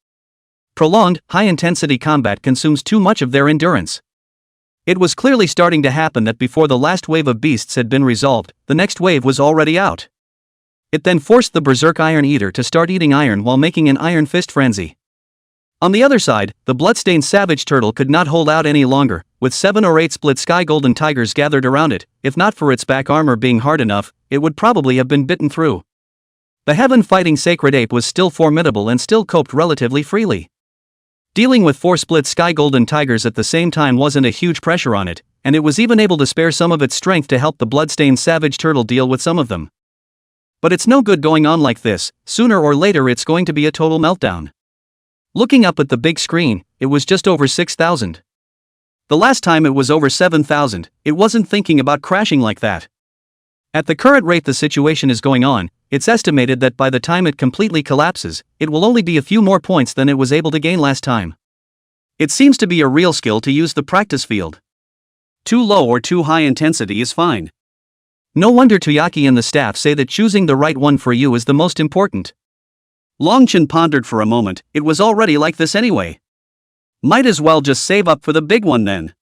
Prolonged, high-intensity combat consumes too much of their endurance. It was clearly starting to happen that before the last wave of beasts had been resolved, the next wave was already out. It then forced the Berserk Iron Eater to start eating iron while making an Iron Fist frenzy. On the other side, the bloodstained Savage Turtle could not hold out any longer, with 7 or 8 split sky golden tigers gathered around it. If not for its back armor being hard enough, it would probably have been bitten through. The heaven-fighting Sacred Ape was still formidable and still coped relatively freely. Dealing with 4 split sky golden tigers at the same time wasn't a huge pressure on it, and it was even able to spare some of its strength to help the bloodstained Savage Turtle deal with some of them. But it's no good going on like this. Sooner or later it's going to be a total meltdown. Looking up at the big screen, it was just over 6,000. The last time it was over 7,000, it wasn't thinking about crashing like that. At the current rate the situation is going on, it's estimated that by the time it completely collapses, it will only be a few more points than it was able to gain last time. It seems to be a real skill to use the practice field. Too low or too high intensity is fine. No wonder Toyaki and the staff say that choosing the right one for you is the most important. Long Chen pondered for a moment. It was already like this anyway. Might as well just save up for the big one then.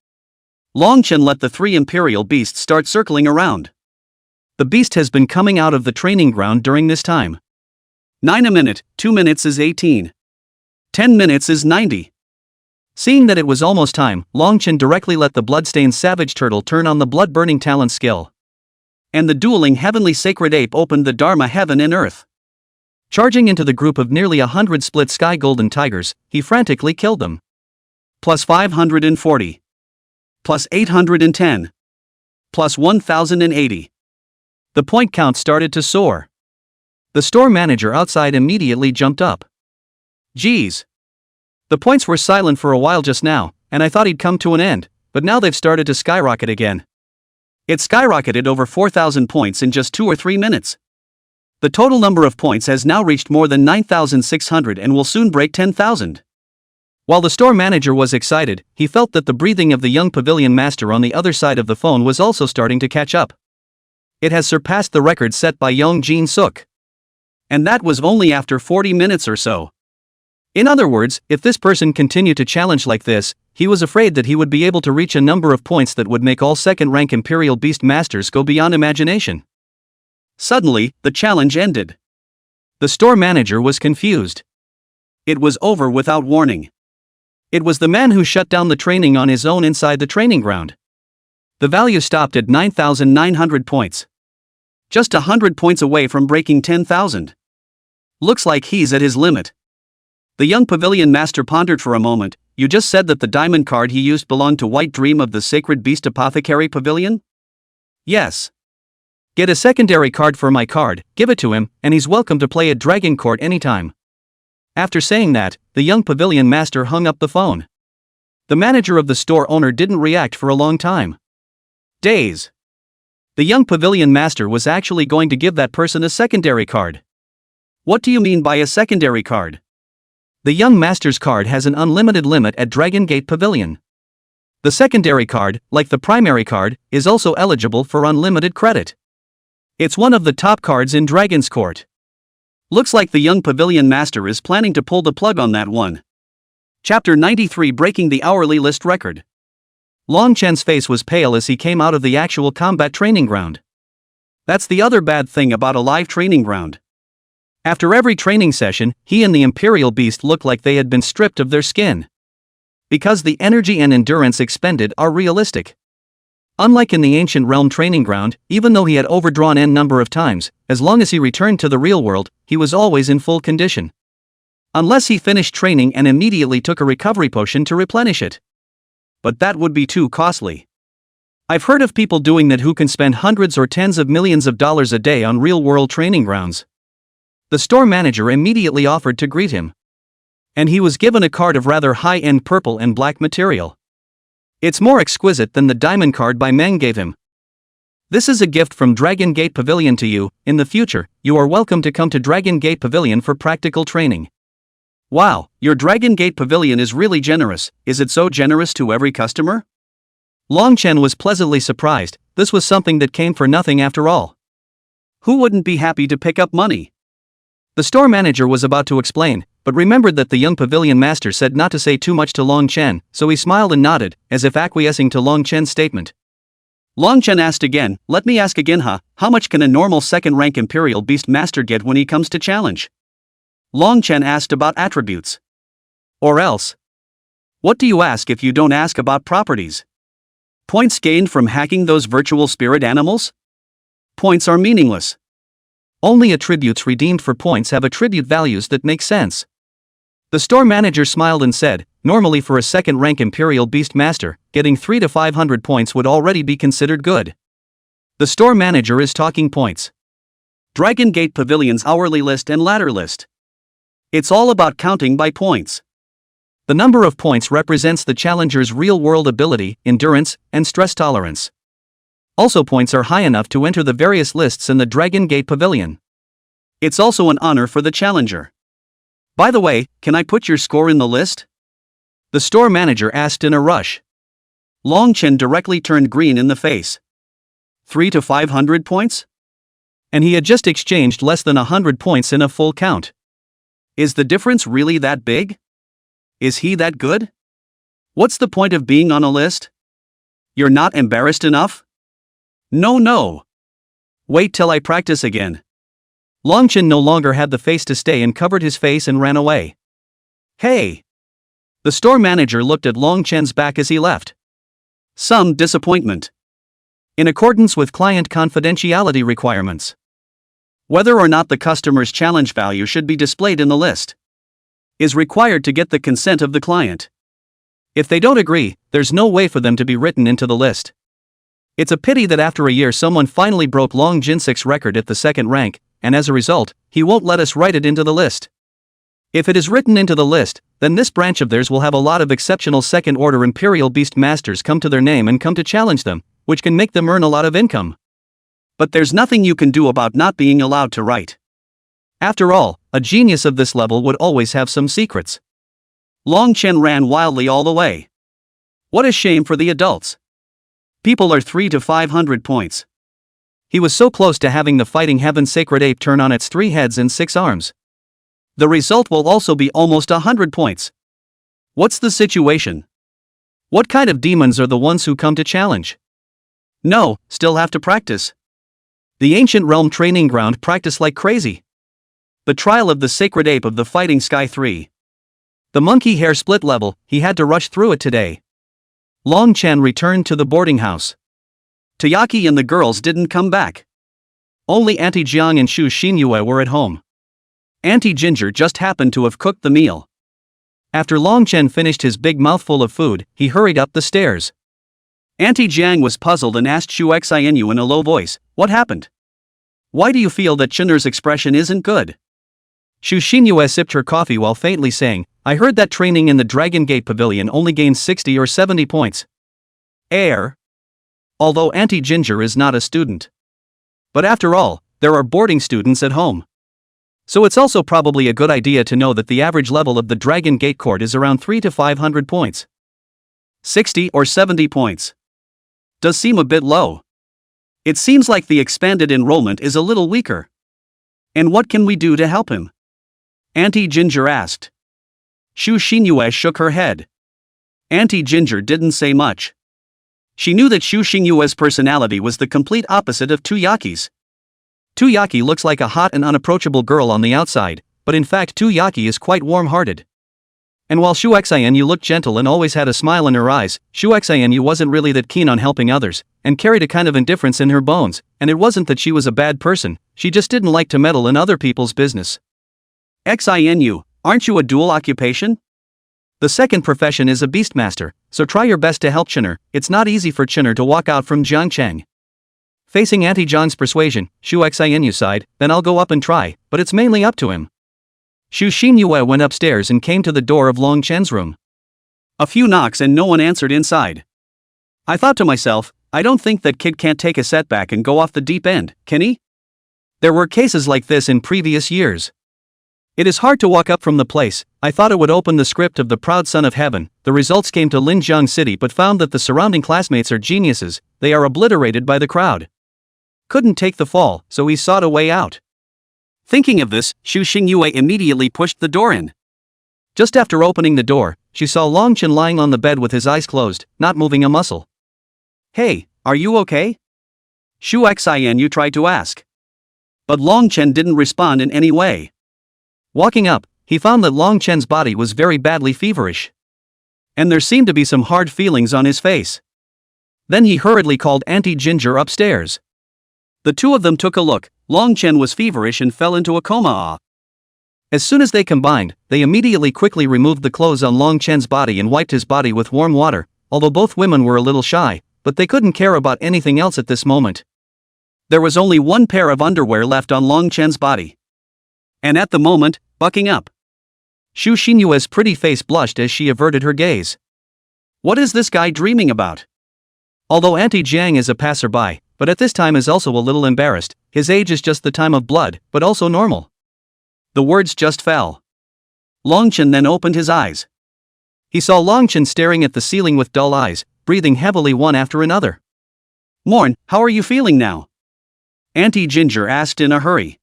Long Chen let the 3 Imperial Beasts start circling around. The beast has been coming out of the training ground during this time. 9 a minute, 2 minutes is 18. 10 minutes is 90. Seeing that it was almost time, Long Chen directly let the bloodstained Savage Turtle turn on the blood-burning talent skill. And the dueling Heavenly Sacred Ape opened the Dharma Heaven and Earth. Charging into the group of nearly 100 split sky golden tigers, he frantically killed them. Plus 540. Plus 810. Plus 1080. The point count started to soar. The store manager outside immediately jumped up. Geez. The points were silent for a while just now, and I thought he'd come to an end, but now they've started to skyrocket again. It skyrocketed over 4,000 points in just 2 or 3 minutes. The total number of points has now reached more than 9,600 and will soon break 10,000. While the store manager was excited, he felt that the breathing of the young pavilion master on the other side of the phone was also starting to catch up. It has surpassed the record set by Yong Jin Suk. And that was only after 40 minutes or so. In other words, if this person continued to challenge like this, he was afraid that he would be able to reach a number of points that would make all second-rank Imperial Beast Masters go beyond imagination. Suddenly, the challenge ended. The store manager was confused. It was over without warning. It was the man who shut down the training on his own inside the training ground. The value stopped at 9,900 points. Just 100 points away from breaking 10,000. Looks like he's at his limit. The young pavilion master pondered for a moment. You just said that the diamond card he used belonged to White Dream of the Sacred Beast Apothecary Pavilion? Yes. Get a secondary card for my card, give it to him, and he's welcome to play at Dragon Court anytime. After saying that, the young pavilion master hung up the phone. The manager of the store owner didn't react for a long time. Days. The young pavilion master was actually going to give that person a secondary card. What do you mean by a secondary card? The young master's card has an unlimited limit at Dragon Gate Pavilion. The secondary card, like the primary card, is also eligible for unlimited credit. It's one of the top cards in Dragon's Court. Looks like the young pavilion master is planning to pull the plug on that one. Chapter 93, Breaking the Hourly List Record. Long Chen's face was pale as he came out of the actual combat training ground. That's the other bad thing about a live training ground. After every training session, he and the Imperial Beast looked like they had been stripped of their skin. Because the energy and endurance expended are realistic. Unlike in the ancient realm training ground, even though he had overdrawn n number of times, as long as he returned to the real world, he was always in full condition. Unless he finished training and immediately took a recovery potion to replenish it. But that would be too costly. I've heard of people doing that who can spend hundreds or tens of millions of dollars a day on real-world training grounds. The store manager immediately offered to greet him. And he was given a card of rather high-end purple and black material. It's more exquisite than the diamond card by Meng gave him. This is a gift from Dragon Gate Pavilion to you. In the future, you are welcome to come to Dragon Gate Pavilion for practical training. Wow, your Dragon Gate Pavilion is really generous. Is it so generous to every customer? Long Chen was pleasantly surprised. This was something that came for nothing after all. Who wouldn't be happy to pick up money? The store manager was about to explain, but remembered that the young pavilion master said not to say too much to Long Chen, so he smiled and nodded, as if acquiescing to Long Chen's statement. Long Chen asked again, let me ask again how much can a normal second-rank Imperial Beast Master get when he comes to challenge? Long Chen asked about attributes. Or else. What do you ask if you don't ask about properties? Points gained from hacking those virtual spirit animals? Points are meaningless. Only attributes redeemed for points have attribute values that make sense. The store manager smiled and said, normally for a second-rank Imperial Beast Master, getting 300 to 500 points would already be considered good. The store manager is talking points. Dragon Gate Pavilion's hourly list and ladder list. It's all about counting by points. The number of points represents the challenger's real-world ability, endurance, and stress tolerance. Also, points are high enough to enter the various lists in the Dragon Gate Pavilion. It's also an honor for the challenger. By the way, can I put your score in the list? The store manager asked in a rush. Long Chen directly turned green in the face. 300 to 500 points? And he had just exchanged less than 100 points in a full count. Is the difference really that big? Is he that good? What's the point of being on a list? You're not embarrassed enough? No. Wait till I practice again. Long Chen no longer had the face to stay and covered his face and ran away. Hey! The store manager looked at Long Chen's back as he left. Some disappointment. In accordance with client confidentiality requirements. Whether or not the customer's challenge value should be displayed in the list is required to get the consent of the client. If they don't agree, there's no way for them to be written into the list. It's a pity that after a year someone finally broke Long Jinsik's record at the second rank, and as a result, he won't let us write it into the list. If it is written into the list, then this branch of theirs will have a lot of exceptional second-order Imperial Beast Masters come to their name and come to challenge them, which can make them earn a lot of income. But there's nothing you can do about not being allowed to write. After all, a genius of this level would always have some secrets. Long Chen ran wildly all the way. What a shame for the adults. People are 300 to 500 points. He was so close to having the fighting heaven sacred ape turn on its 3 heads and 6 arms. The result will also be almost 100 points. What's the situation? What kind of demons are the ones who come to challenge? No, still have to practice. The ancient realm training ground practiced like crazy. The trial of the sacred ape of the fighting sky 3. The monkey hair split level, he had to rush through it today. Long Chen returned to the boarding house. Tayaki and the girls didn't come back. Only Auntie Jiang and Shu Xinyue were at home. Auntie Ginger just happened to have cooked the meal. After Long Chen finished his big mouthful of food, he hurried up the stairs. Auntie Jiang was puzzled and asked Shu Xinyue in a low voice, "What happened? Why do you feel that Chen'er's expression isn't good?" Shu Xinyue sipped her coffee while faintly saying, "I heard that training in the Dragon Gate Pavilion only gains 60 or 70 points. Although Auntie Ginger is not a student. But after all, there are boarding students at home. So it's also probably a good idea to know that the average level of the Dragon Gate Court is around 300 to 500 points. 60 or 70 points. Does seem a bit low. It seems like the expanded enrollment is a little weaker. And what can we do to help him?" Auntie Ginger asked. Shu Xinyue shook her head. Auntie Ginger didn't say much. She knew that Shu Xinyue's personality was the complete opposite of Tuyaki's. Tuyaki looks like a hot and unapproachable girl on the outside, but in fact Tuyaki is quite warm-hearted. And while Shu Xinyue looked gentle and always had a smile in her eyes, Shu Xinyue wasn't really that keen on helping others, and carried a kind of indifference in her bones, and it wasn't that she was a bad person, she just didn't like to meddle in other people's business. "Xinu, aren't you a dual occupation? The second profession is a beastmaster, so try your best to help Chen'er. It's not easy for Chen'er to walk out from Jiangcheng." Facing Auntie Zhang's persuasion, Shu Xinyue sighed, "Then I'll go up and try, but it's mainly up to him." Shu Xinyue went upstairs and came to the door of Long Chen's room. A few knocks and no one answered inside. I thought to myself, I don't think that kid can't take a setback and go off the deep end, can he? There were cases like this in previous years. It is hard to walk up from the place. I thought it would open the script of the proud son of heaven. The results came to Linjiang City but found that the surrounding classmates are geniuses, they are obliterated by the crowd. Couldn't take the fall, so he sought a way out. Thinking of this, Shu Xinyue immediately pushed the door in. Just after opening the door, she saw Long Chen lying on the bed with his eyes closed, not moving a muscle. "Hey, are you okay?" Shu Xinyue tried to ask. But Long Chen didn't respond in any way. Walking up, he found that Long Chen's body was very badly feverish. And there seemed to be some hard feelings on his face. Then he hurriedly called Auntie Ginger upstairs. The two of them took a look. Long Chen was feverish and fell into a coma. As soon as they combined, they immediately quickly removed the clothes on Long Chen's body and wiped his body with warm water, although both women were a little shy, but they couldn't care about anything else at this moment. There was only one pair of underwear left on Long Chen's body. And at the moment, bucking up. Shu Xinyue's pretty face blushed as she averted her gaze. What is this guy dreaming about? Although Auntie Jiang is a passerby, but at this time is also a little embarrassed, his age is just the time of blood, but also normal. The words just fell. Long Chen then opened his eyes. He saw Long Chen staring at the ceiling with dull eyes, breathing heavily one after another. "Morn, how are you feeling now?" Auntie Ginger asked in a hurry.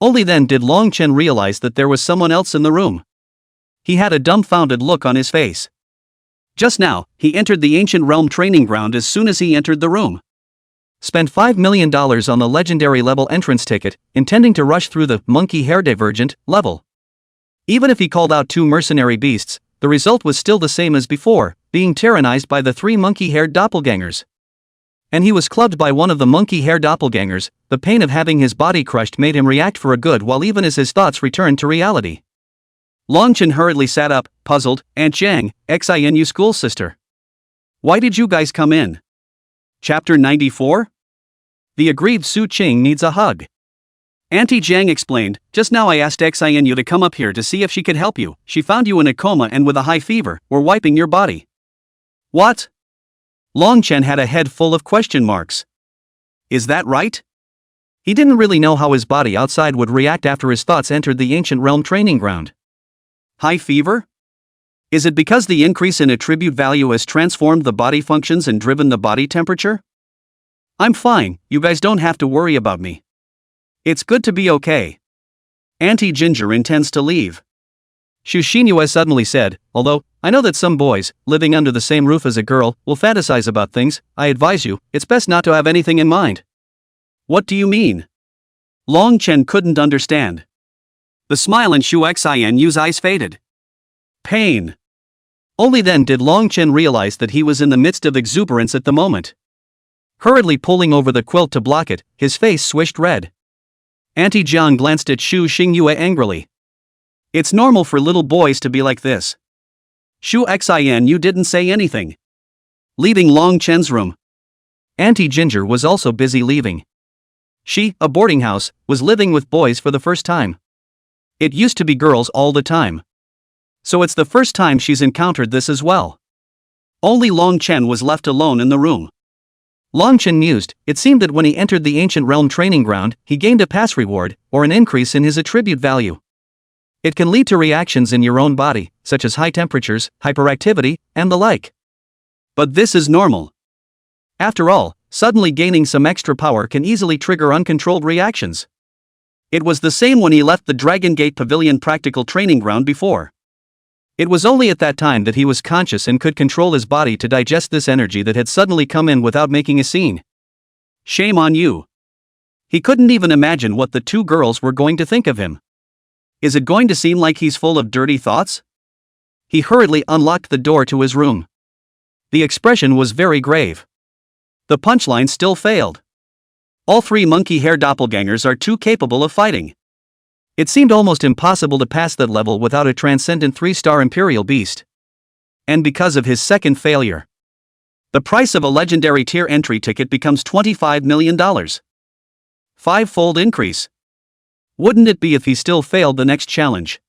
Only then did Long Chen realize that there was someone else in the room. He had a dumbfounded look on his face. Just now, he entered the ancient realm training ground as soon as he entered the room. Spent $5 million on the legendary level entrance ticket, intending to rush through the monkey hair divergent level. Even if he called out 2 mercenary beasts, the result was still the same as before, being tyrannized by the 3 monkey-haired doppelgangers. And he was clubbed by one of the monkey-haired doppelgangers. The pain of having his body crushed made him react for a good while even as his thoughts returned to reality. Long Chen hurriedly sat up, puzzled. "Aunt Jiang, Xinu school sister. Why did you guys come in?" Chapter 94? The aggrieved Su Qing needs a hug. Auntie Jiang explained, "Just now I asked Xinu to come up here to see if she could help you. She found you in a coma and with a high fever. We're wiping your body." What? Long Chen had a head full of question marks. Is that right? He didn't really know how his body outside would react after his thoughts entered the ancient realm training ground. High fever? Is it because the increase in attribute value has transformed the body functions and driven the body temperature? I'm fine, you guys don't have to worry about me. It's good to be okay. Auntie Ginger intends to leave. Xu Xinyue suddenly said, although, I know that some boys, living under the same roof as a girl, will fantasize about things, I advise you, it's best not to have anything in mind. What do you mean? Long Chen couldn't understand. The smile in Xu Xianyu's eyes faded. Pain. Only then did Long Chen realize that he was in the midst of exuberance at the moment. Hurriedly pulling over the quilt to block it, his face swished red. Auntie Jiang glanced at Xu Xinyue angrily. It's normal for little boys to be like this. Xu Xianyu didn't say anything. Leaving Long Chen's room. Auntie Ginger was also busy leaving. She, a boarding house, was living with boys for the first time. It used to be girls all the time. So it's the first time she's encountered this as well. Only Long Chen was left alone in the room. Long Chen mused, it seemed that when he entered the ancient realm training ground, he gained a pass reward, or an increase in his attribute value. It can lead to reactions in your own body, such as high temperatures, hyperactivity, and the like. But this is normal. After all, suddenly gaining some extra power can easily trigger uncontrolled reactions. It was the same when he left the Dragon Gate Pavilion practical training ground before. It was only at that time that he was conscious and could control his body to digest this energy that had suddenly come in without making a scene. Shame on you. He couldn't even imagine what the two girls were going to think of him. Is it going to seem like he's full of dirty thoughts? He hurriedly unlocked the door to his room. The expression was very grave. The punchline still failed. All three monkey hair doppelgangers are too capable of fighting. It seemed almost impossible to pass that level without a transcendent 3-star imperial beast. And because of his second failure, the price of a legendary tier entry ticket becomes $25 million. 5-fold increase. Wouldn't it be if he still failed the next challenge?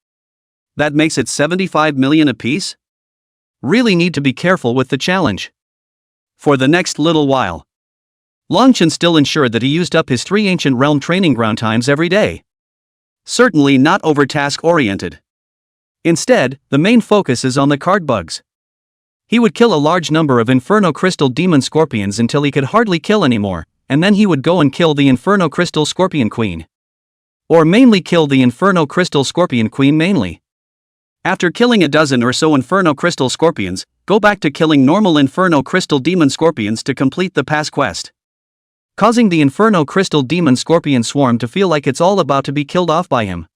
That makes it 75 million apiece? Really need to be careful with the challenge. For the next little while, Long Chen still ensured that he used up his 3 ancient realm training ground times every day. Certainly not over-task-oriented. Instead, the main focus is on the card bugs. He would kill a large number of Inferno Crystal Demon Scorpions until he could hardly kill anymore, and then he would go and kill the Inferno Crystal Scorpion Queen. Or mainly kill the Inferno Crystal Scorpion Queen mainly. After killing a dozen or so Inferno Crystal Scorpions, go back to killing normal Inferno Crystal Demon Scorpions to complete the past quest, causing the Inferno Crystal Demon Scorpion swarm to feel like it's all about to be killed off by him.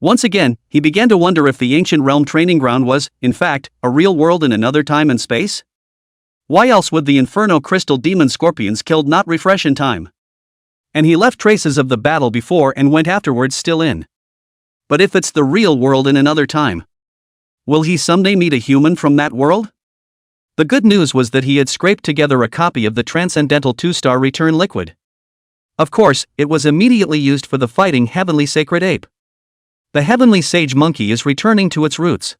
Once again, he began to wonder if the ancient realm training ground was, in fact, a real world in another time and space? Why else would the Inferno Crystal Demon Scorpions killed not refresh in time? And he left traces of the battle before and went afterwards still in. But if it's the real world in another time, will he someday meet a human from that world? The good news was that he had scraped together a copy of the Transcendental 2-star Return Liquid. Of course, it was immediately used for the fighting Heavenly Sacred Ape. The Heavenly Sage Monkey is returning to its roots.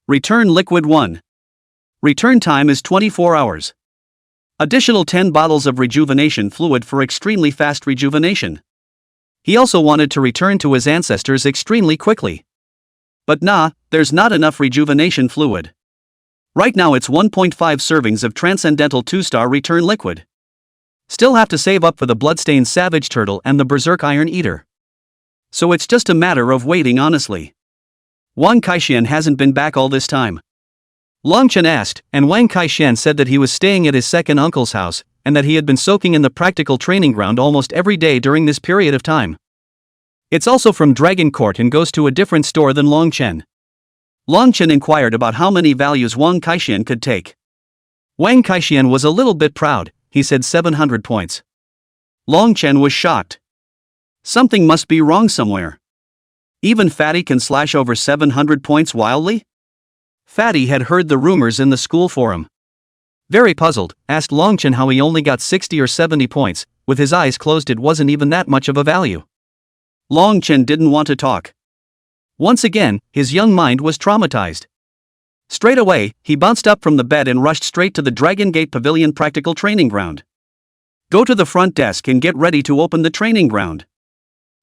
Return Liquid 1. Return time is 24 hours. Additional 10 bottles of rejuvenation fluid for extremely fast rejuvenation. He also wanted to return to his ancestors extremely quickly. But nah, there's not enough rejuvenation fluid. Right now it's 1.5 servings of Transcendental 2-star Return Liquid. Still have to save up for the Bloodstained Savage Turtle and the Berserk Iron Eater. So it's just a matter of waiting honestly. Wang Kaixian hasn't been back all this time. Long Chen asked, and Wang Kaixian said that he was staying at his second uncle's house, and that he had been soaking in the practical training ground almost every day during this period of time. It's also from Dragon Court and goes to a different store than Long Chen. Long Chen inquired about how many values Wang Kaixian could take. Wang Kaixian was a little bit proud, he said 700 points. Long Chen was shocked. Something must be wrong somewhere. Even Fatty can slash over 700 points wildly? Fatty had heard the rumors in the school forum. Very puzzled, asked Long Chen how he only got 60 or 70 points, with his eyes closed it wasn't even that much of a value. Long Chen didn't want to talk. Once again, his young mind was traumatized. Straight away, he bounced up from the bed and rushed straight to the Dragon Gate Pavilion practical training ground. Go to the front desk and get ready to open the training ground.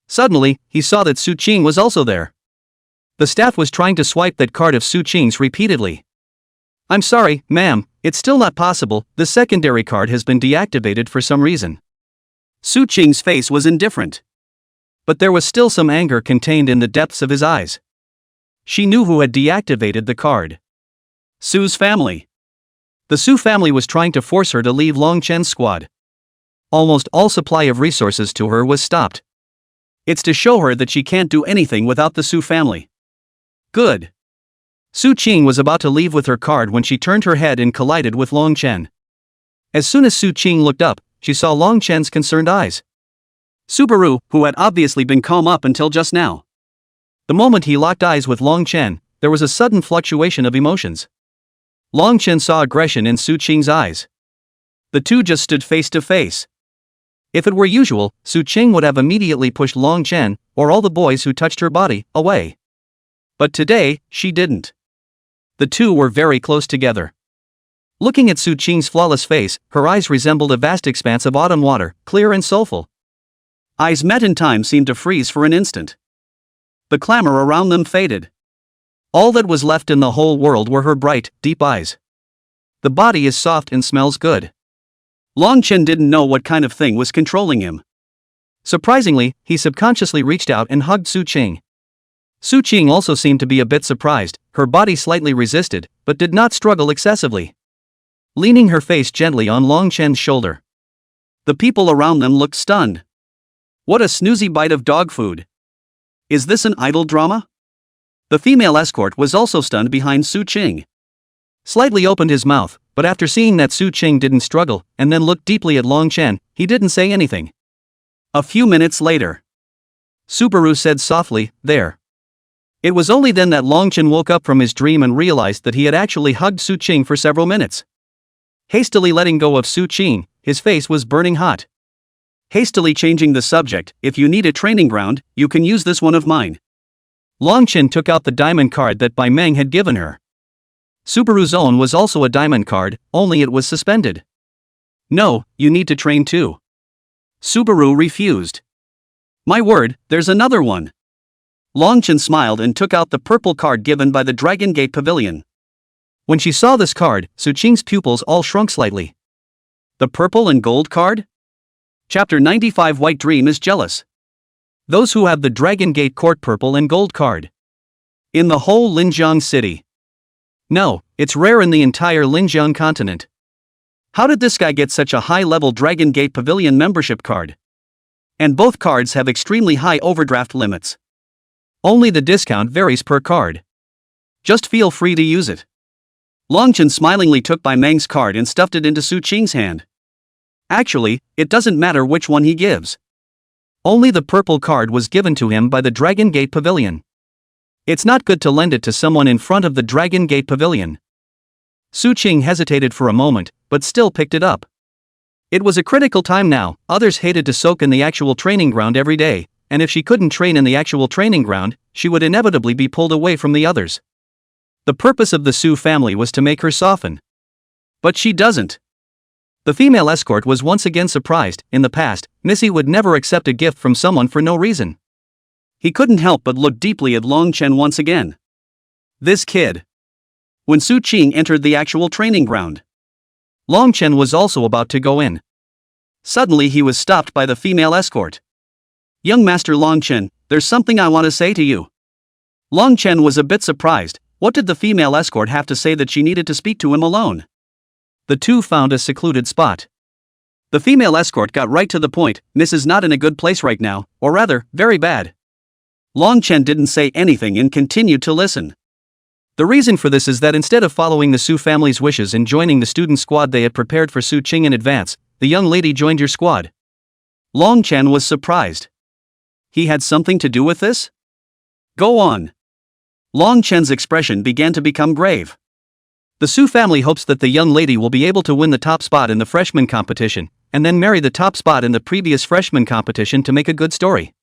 Suddenly, he saw that Su Qing was also there. The staff was trying to swipe that card of Su Qing's repeatedly. I'm sorry, ma'am, it's still not possible, the secondary card has been deactivated for some reason. Su Qing's face was indifferent. But there was still some anger contained in the depths of his eyes. She knew who had deactivated the card. Su's family. The Su family was trying to force her to leave Long Chen's squad. Almost all supply of resources to her was stopped. It's to show her that she can't do anything without the Su family. Good. Su Qing was about to leave with her card when she turned her head and collided with Long Chen. As soon as Su Qing looked up, she saw Long Chen's concerned eyes. Subaru, who had obviously been calm up until just now. The moment he locked eyes with Long Chen, there was a sudden fluctuation of emotions. Long Chen saw aggression in Su Qing's eyes. The two just stood face to face. If it were usual, Su Qing would have immediately pushed Long Chen, or all the boys who touched her body, away. But today, she didn't. The two were very close together. Looking at Su Qing's flawless face, her eyes resembled a vast expanse of autumn water, clear and soulful. Eyes met in time seemed to freeze for an instant. The clamor around them faded. All that was left in the whole world were her bright, deep eyes. The body is soft and smells good. Long Chen didn't know what kind of thing was controlling him. Surprisingly, he subconsciously reached out and hugged Su Qing. Su Qing also seemed to be a bit surprised, her body slightly resisted, but did not struggle excessively. Leaning her face gently on Long Chen's shoulder. The people around them looked stunned. What a snoozy bite of dog food. Is this an idol drama? The female escort was also stunned behind Su Qing. Slightly opened his mouth, but after seeing that Su Qing didn't struggle, and then looked deeply at Long Chen, he didn't say anything. A few minutes later, Subaru said softly, "There." It was only then that Long Chen woke up from his dream and realized that he had actually hugged Su Qing for several minutes. Hastily letting go of Su Qing, his face was burning hot. Hastily changing the subject, "If you need a training ground, you can use this one of mine." Long Chen took out the diamond card that Bai Meng had given her. Subaru's own was also a diamond card, only it was suspended. "No, you need to train too." Subaru refused. "My word, there's another one." Long Chen smiled and took out the purple card given by the Dragon Gate Pavilion. When she saw this card, Su Qing's pupils all shrunk slightly. The purple and gold card? Chapter 95 White Dream is jealous. Those who have the Dragon Gate Court purple and gold card. In the whole Linjiang city. No, it's rare in the entire Linjiang continent. How did this guy get such a high-level Dragon Gate Pavilion membership card? And both cards have extremely high overdraft limits. Only the discount varies per card. Just feel free to use it. Long Chen smilingly took Bai Meng's card and stuffed it into Su Qing's hand. Actually, it doesn't matter which one he gives. Only the purple card was given to him by the Dragon Gate Pavilion. It's not good to lend it to someone in front of the Dragon Gate Pavilion. Su Qing hesitated for a moment, but still picked it up. It was a critical time now. Others hated to soak in the actual training ground every day, and if she couldn't train in the actual training ground, she would inevitably be pulled away from the others. The purpose of the Su family was to make her soften. But she doesn't. The female escort was once again surprised. In the past, Missy would never accept a gift from someone for no reason. He couldn't help but look deeply at Long Chen once again. This kid. When Su Qing entered the actual training ground, Long Chen was also about to go in. Suddenly he was stopped by the female escort. "Young Master Long Chen, there's something I want to say to you." Long Chen was a bit surprised. What did the female escort have to say that she needed to speak to him alone? The two found a secluded spot. The female escort got right to the point. "Miss is not in a good place right now, or rather, very bad." Long Chen didn't say anything and continued to listen. The reason for this is that instead of following the Su family's wishes and joining the student squad they had prepared for Su Qing in advance, the young lady joined your squad. Long Chen was surprised. He had something to do with this? Go on. Long Chen's expression began to become grave. The Su family hopes that the young lady will be able to win the top spot in the freshman competition, and then marry the top spot in the previous freshman competition to make a good story.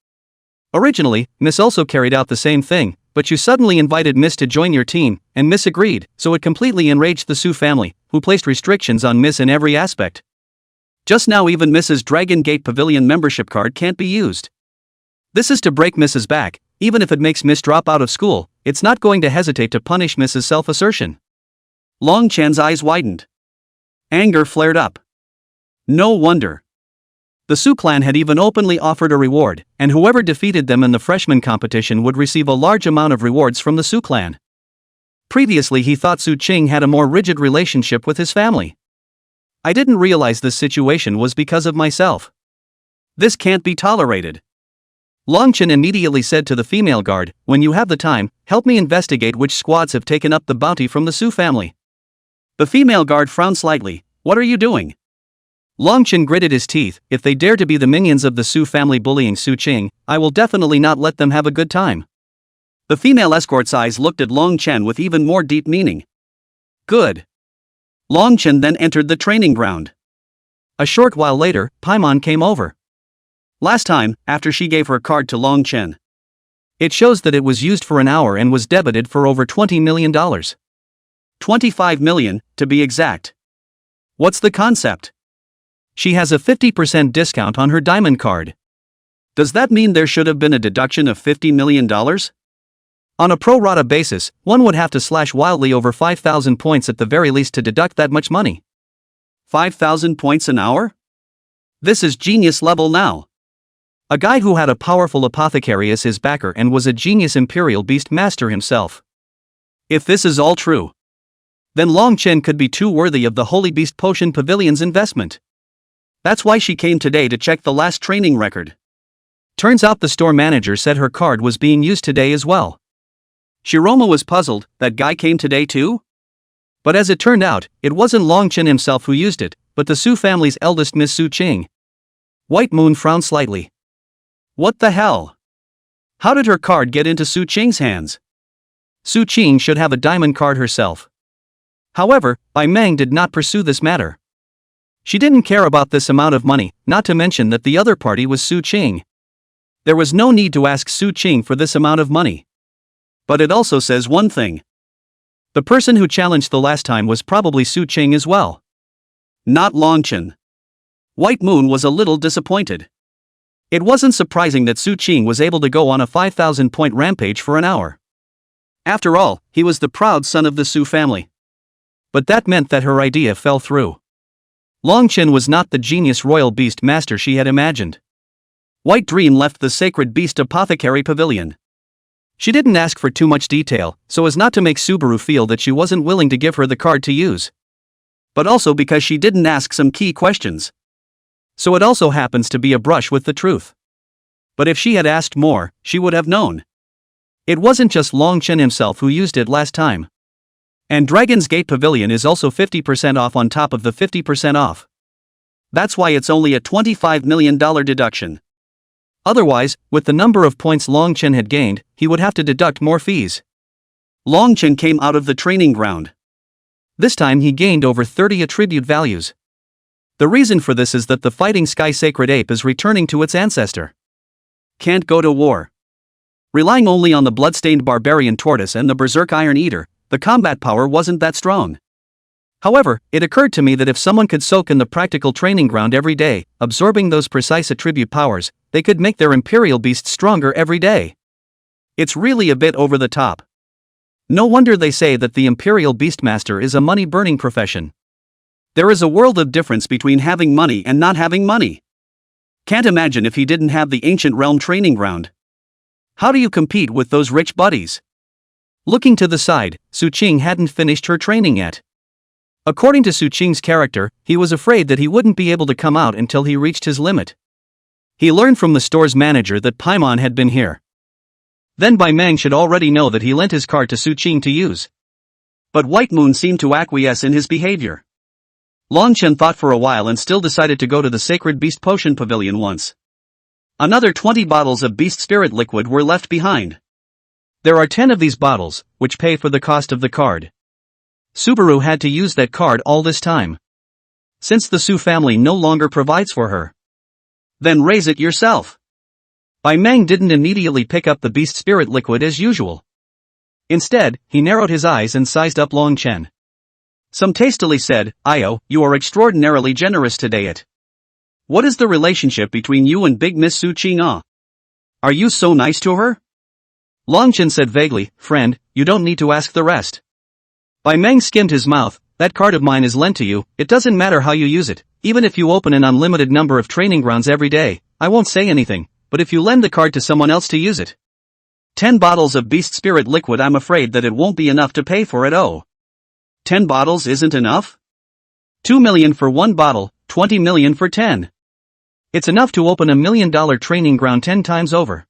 Originally, Miss also carried out the same thing, But you suddenly invited Miss to join your team, and Miss agreed, so it completely enraged the Su family, who placed restrictions on Miss in every aspect. Just now even Mrs. Dragon Gate Pavilion membership card can't be used. This is to break Mrs. back. Even if it makes Miss drop out of school, it's not going to hesitate to punish Mrs. self-assertion. Long Chen's eyes widened. Anger flared up. No wonder. The Su clan had even openly offered a reward, and whoever defeated them in the freshman competition would receive a large amount of rewards from the Su clan. Previously he thought Su Qing had a more rigid relationship with his family. I didn't realize this situation was because of myself. This can't be tolerated. Long Chen immediately said to the female guard, "When you have the time, help me investigate which squads have taken up the bounty from the Su family." The female guard frowned slightly. "What are you doing?" Long Chen gritted his teeth. "If they dare to be the minions of the Su family bullying Su Qing, I will definitely not let them have a good time." The female escort's eyes looked at Long Chen with even more deep meaning. Good. Long Chen then entered the training ground. A short while later, Paimon came over. Last time, after she gave her card to Long Chen. It shows that it was used for an hour and was debited for over $20 million. 25 million, to be exact. What's the concept? She has a 50% discount on her diamond card. Does that mean there should have been a deduction of $50 million? On a pro rata basis, one would have to slash wildly over 5,000 points at the very least to deduct that much money. 5,000 points an hour? This is genius level now. A guy who had a powerful apothecary as his backer and was a genius imperial beast master himself. If this is all true, then Long Chen could be too worthy of the Holy Beast Potion Pavilion's investment. That's why she came today to check the last training record. Turns out the store manager said her card was being used today as well. Shiroma was puzzled. That guy came today too? But as it turned out, it wasn't Long Chen himself who used it, but the Su family's eldest Miss Su Qing. White Moon frowned slightly. What the hell? How did her card get into Su Qing's hands? Su Qing should have a diamond card herself. However, Bai Meng did not pursue this matter. She didn't care about this amount of money, not to mention that the other party was Su Qing. There was no need to ask Su Qing for this amount of money. But it also says one thing. The person who challenged the last time was probably Su Qing as well. Not Long Chen. White Moon was a little disappointed. It wasn't surprising that Su Qing was able to go on a 5,000-point rampage for an hour. After all, he was the proud son of the Su family. But that meant that her idea fell through. Long Chen was not the genius royal beast master she had imagined. White Dream left the sacred beast apothecary pavilion. She didn't ask for too much detail, so as not to make Subaru feel that she wasn't willing to give her the card to use. But also because she didn't ask some key questions. So it also happens to be a brush with the truth. But if she had asked more, she would have known. It wasn't just Long Chen himself who used it last time. And Dragon's Gate Pavilion is also 50% off on top of the 50% off. That's why it's only a $25 million deduction. Otherwise, with the number of points Long Chen had gained, he would have to deduct more fees. Long Chen came out of the training ground. This time he gained over 30 attribute values. The reason for this is that the Fighting Sky Sacred Ape is returning to its ancestor. Can't go to war. Relying only on the bloodstained barbarian tortoise and the berserk iron eater, the combat power wasn't that strong. However, it occurred to me that if someone could soak in the practical training ground every day, absorbing those precise attribute powers, they could make their imperial beast stronger every day. It's really a bit over the top. No wonder they say that the imperial beastmaster is a money-burning profession. There is a world of difference between having money and not having money. Can't imagine if he didn't have the ancient realm training ground. How do you compete with those rich buddies? Looking to the side, Su Qing hadn't finished her training yet. According to Su Qing's character, he was afraid that he wouldn't be able to come out until he reached his limit. He learned from the store's manager that Paimon had been here. Then Bai Meng should already know that he lent his card to Su Qing to use. But White Moon seemed to acquiesce in his behavior. Long Chen thought for a while and still decided to go to the Sacred Beast Potion Pavilion once. Another 20 bottles of Beast Spirit liquid were left behind. There are 10 of these bottles, which pay for the cost of the card. Subaru had to use that card all this time. Since the Su family no longer provides for her. Then raise it yourself. Bai Meng didn't immediately pick up the Beast Spirit liquid as usual. Instead, he narrowed his eyes and sized up Long Chen. Some tastily said, "Io, you are extraordinarily generous today. What is the relationship between you and Big Miss Su Qing Ah? Are you so nice to her?" Long Chen said vaguely, "Friend, you don't need to ask the rest." Bai Meng skimmed his mouth. "That card of mine is lent to you, it doesn't matter how you use it, even if you open an unlimited number of training grounds every day, I won't say anything, but if you lend the card to someone else to use it, 10 bottles of beast spirit liquid, I'm afraid that it won't be enough to pay for it. Oh. 10 bottles isn't enough? 2 million for 1 bottle, 20 million for 10. It's enough to open $1 million training ground 10 times over.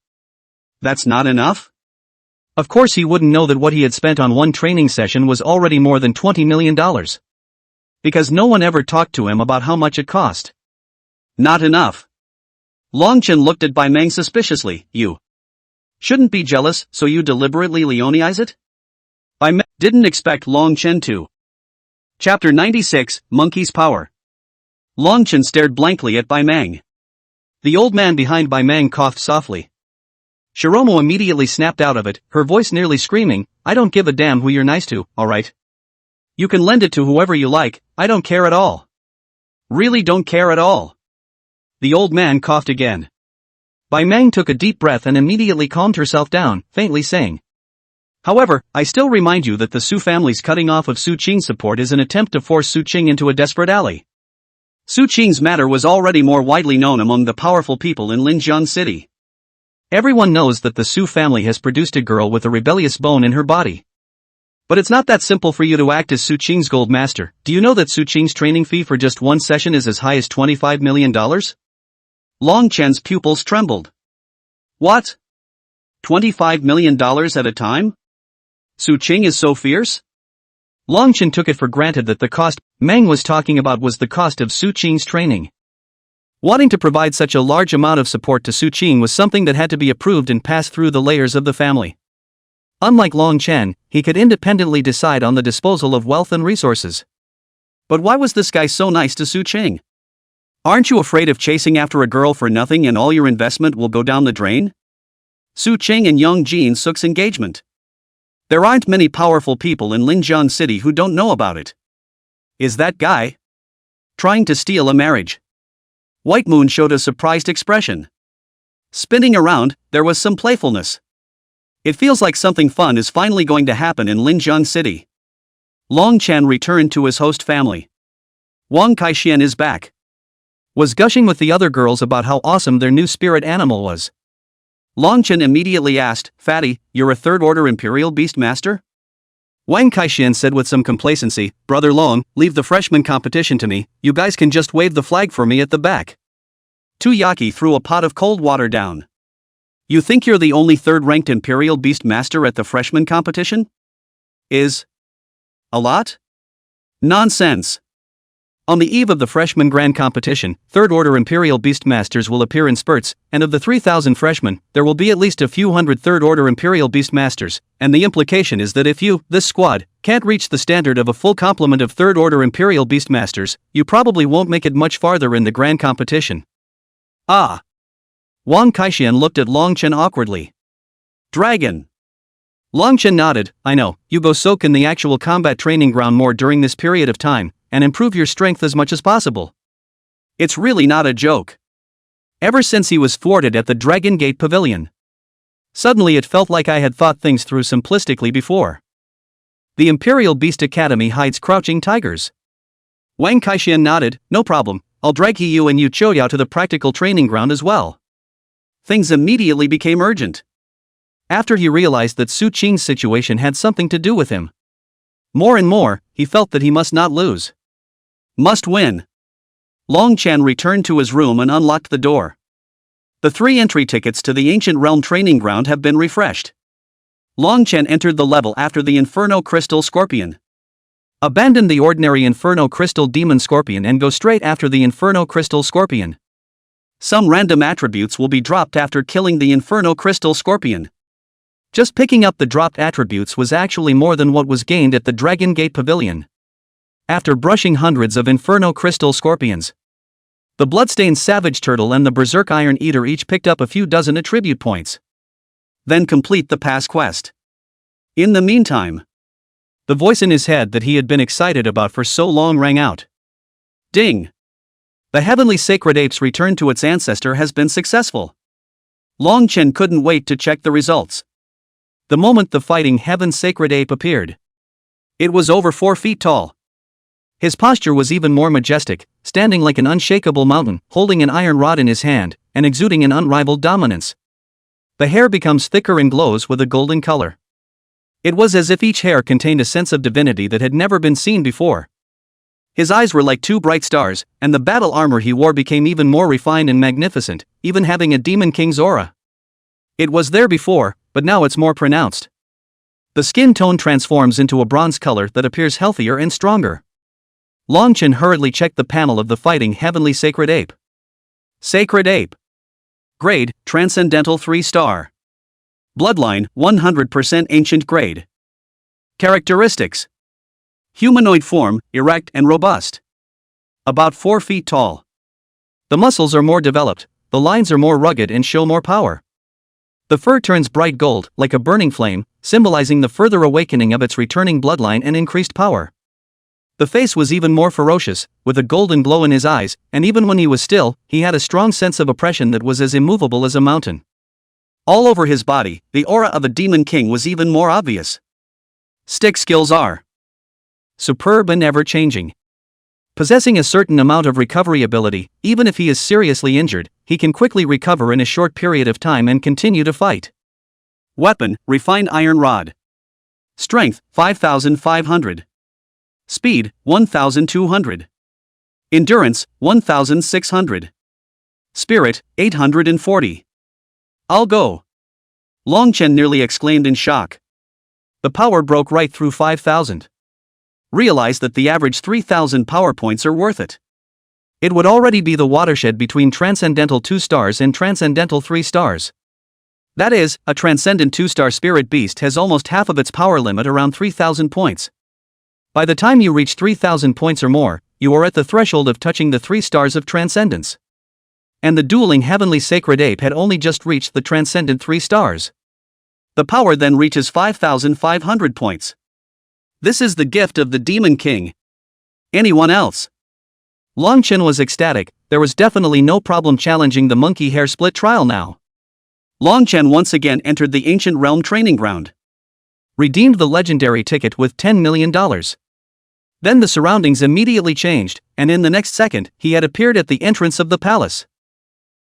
That's not enough? Of course he wouldn't know that what he had spent on one training session was already more than $20 million. Because no one ever talked to him about how much it cost. Not enough. Long Chen looked at Bai Meng suspiciously. You shouldn't be jealous, so you deliberately Leoneize it? Bai Meng didn't expect Long Chen to. Chapter 96, Monkey's Power. Long Chen stared blankly at Bai Meng. The old man behind Bai Meng coughed softly. Shiromo immediately snapped out of it, her voice nearly screaming, "I don't give a damn who you're nice to, alright? You can lend it to whoever you like, I don't care at all. Really don't care at all." The old man coughed again. Bai Meng took a deep breath and immediately calmed herself down, faintly saying, "However, I still remind you that the Su family's cutting off of Su Qing's support is an attempt to force Su Qing into a desperate alley. Su Qing's matter was already more widely known among the powerful people in Linjiang City. Everyone knows that the Su family has produced a girl with a rebellious bone in her body. But it's not that simple for you to act as Su Qing's gold master. Do you know that Su Qing's training fee for just one session is as high as $25 million? Long Chen's pupils trembled. What? $25 million at a time? Su Qing is so fierce? Long Chen took it for granted that the cost Meng was talking about was the cost of Su Qing's training. Wanting to provide such a large amount of support to Su Qing was something that had to be approved and passed through the layers of the family. Unlike Long Chen, he could independently decide on the disposal of wealth and resources. But why was this guy so nice to Su Qing? Aren't you afraid of chasing after a girl for nothing and all your investment will go down the drain? Su Qing and Yang Jin Suk's engagement. There aren't many powerful people in Linjiang City who don't know about it. Is that guy trying to steal a marriage? White Moon showed a surprised expression. Spinning around, there was some playfulness. It feels like something fun is finally going to happen in Linjiang City. Long Chen returned to his host family. Wang Kaixian is back. Was gushing with the other girls about how awesome their new spirit animal was. Long Chen immediately asked, "Fatty, you're a third-order Imperial Beast Master?" Wang Kaixian said with some complacency, "Brother Long, leave the freshman competition to me, you guys can just wave the flag for me at the back." Tu Yaki threw a pot of cold water down. "You think you're the only third-ranked Imperial Beast Master at the freshman competition? Is a lot? Nonsense. On the eve of the freshman grand competition, third-order Imperial Beast Masters will appear in spurts, and of the 3,000 freshmen, there will be at least a few hundred third-order Imperial Beast Masters, and the implication is that if you, this squad, can't reach the standard of a full complement of third-order Imperial Beast Masters, you probably won't make it much farther in the grand competition." Ah. Wang Kaixian looked at Long Chen awkwardly. "Dragon." Long Chen nodded, "I know, you go soak in the actual combat training ground more during this period of time, and improve your strength as much as possible. It's really not a joke." Ever since he was thwarted at the Dragon Gate Pavilion. Suddenly it felt like I had thought things through simplistically before. The Imperial Beast Academy hides crouching tigers. Wang Kaixian nodded, "No problem, I'll drag you and Yu Chouyao to the practical training ground as well." Things immediately became urgent. After he realized that Su Qing's situation had something to do with him. More and more, he felt that he must not lose. Must win. Long Chen returned to his room and unlocked the door. The 3 entry tickets to the Ancient Realm training ground have been refreshed. Long Chen entered the level after the Inferno Crystal Scorpion. Abandon the ordinary Inferno Crystal Demon Scorpion and go straight after the Inferno Crystal Scorpion. Some random attributes will be dropped after killing the Inferno Crystal Scorpion. Just picking up the dropped attributes was actually more than what was gained at the Dragon Gate Pavilion. After brushing hundreds of Inferno Crystal Scorpions, the Bloodstained Savage Turtle and the Berserk Iron Eater each picked up a few dozen attribute points. Then complete the pass quest. In the meantime, the voice in his head that he had been excited about for so long rang out. Ding! The heavenly sacred ape's return to its ancestor has been successful. Long Chen couldn't wait to check the results. The moment the fighting heaven's sacred ape appeared, it was over 4 feet tall. His posture was even more majestic, standing like an unshakable mountain, holding an iron rod in his hand, and exuding an unrivaled dominance. The hair becomes thicker and glows with a golden color. It was as if each hair contained a sense of divinity that had never been seen before. His eyes were like 2 bright stars, and the battle armor he wore became even more refined and magnificent, even having a demon king's aura. It was there before, but now it's more pronounced. The skin tone transforms into a bronze color that appears healthier and stronger. Long Chen hurriedly checked the panel of the fighting heavenly sacred ape. Sacred ape. Grade, Transcendental 3-star. Bloodline, 100% ancient grade. Characteristics. Humanoid form, erect and robust. About 4 feet tall. The muscles are more developed, the lines are more rugged and show more power. The fur turns bright gold, like a burning flame, symbolizing the further awakening of its returning bloodline and increased power. The face was even more ferocious, with a golden glow in his eyes, and even when he was still, he had a strong sense of oppression that was as immovable as a mountain. All over his body, the aura of a demon king was even more obvious. Stick skills are superb and ever-changing. Possessing a certain amount of recovery ability, even if he is seriously injured, he can quickly recover in a short period of time and continue to fight. Weapon, refined iron rod. Strength, 5,500. Speed, 1,200. Endurance, 1,600. Spirit, 840. I'll go. Long Chen nearly exclaimed in shock. The power broke right through 5,000. Realized that the average 3,000 power points are worth it. It would already be the watershed between Transcendental 2 stars and Transcendental 3 stars. That is, a Transcendent 2-star spirit beast has almost half of its power limit around 3,000 points. By the time you reach 3,000 points or more, you are at the threshold of touching the 3 stars of Transcendence. And the dueling heavenly sacred ape had only just reached the Transcendent 3 stars. The power then reaches 5,500 points. This is the gift of the Demon King. Anyone else? Long Chen was ecstatic. There was definitely no problem challenging the monkey hair split trial now. Long Chen once again entered the ancient realm training ground. Redeemed the legendary ticket with $10 million. Then the surroundings immediately changed, and in the next second, he had appeared at the entrance of the palace.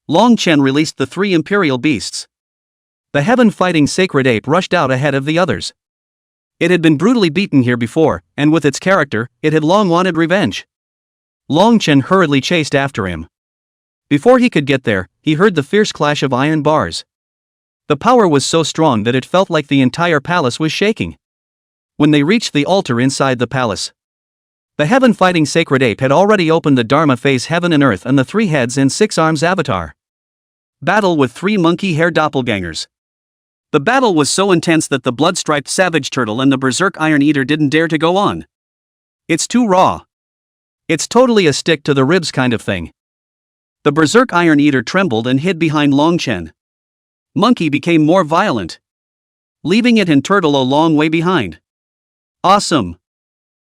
Long Chen released the 3 imperial beasts. The heaven-fighting sacred ape rushed out ahead of the others. It had been brutally beaten here before, and with its character, it had long wanted revenge. Long Chen hurriedly chased after him. Before he could get there, he heard the fierce clash of iron bars. The power was so strong that it felt like the entire palace was shaking. When they reached the altar inside the palace, the heaven-fighting sacred ape had already opened the Dharma phase heaven and earth and the 3 heads and 6 arms avatar. Battle with 3 monkey hair doppelgangers. The battle was so intense that the blood-striped savage turtle and the berserk iron eater didn't dare to go on. It's too raw. It's totally a stick to the ribs kind of thing. The berserk iron eater trembled and hid behind Long Chen. Monkey became more violent, leaving it and turtle a long way behind. Awesome.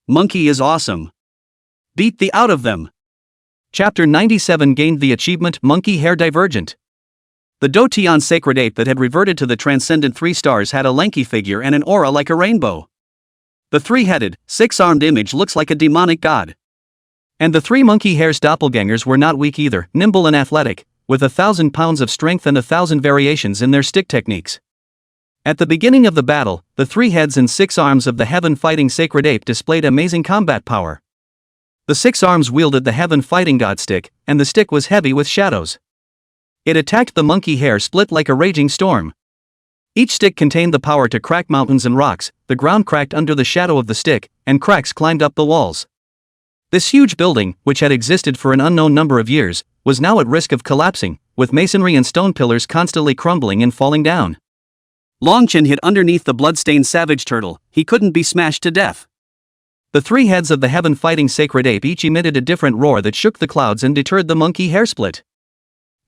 Monkey is awesome. Beat the out of them. Chapter 97 gained the achievement Monkey Hair Divergent. The Dotian sacred ape that had reverted to the Transcendent 3 stars had a lanky figure and an aura like a rainbow. The 3-headed, 6-armed image looks like a demonic god. And the 3 monkey hairs doppelgangers were not weak either, nimble and athletic, with 1,000 pounds of strength and 1,000 variations in their stick techniques. At the beginning of the battle, the 3 heads and 6 arms of the heaven-fighting sacred ape displayed amazing combat power. The 6 arms wielded the heaven-fighting god stick, and the stick was heavy with shadows. It attacked the monkey hair split like a raging storm. Each stick contained the power to crack mountains and rocks, the ground cracked under the shadow of the stick, and cracks climbed up the walls. This huge building, which had existed for an unknown number of years, was now at risk of collapsing, with masonry and stone pillars constantly crumbling and falling down. Long Chen hid underneath the blood-stained savage turtle. He couldn't be smashed to death. The 3 heads of the heaven-fighting sacred ape each emitted a different roar that shook the clouds and deterred the monkey hair split.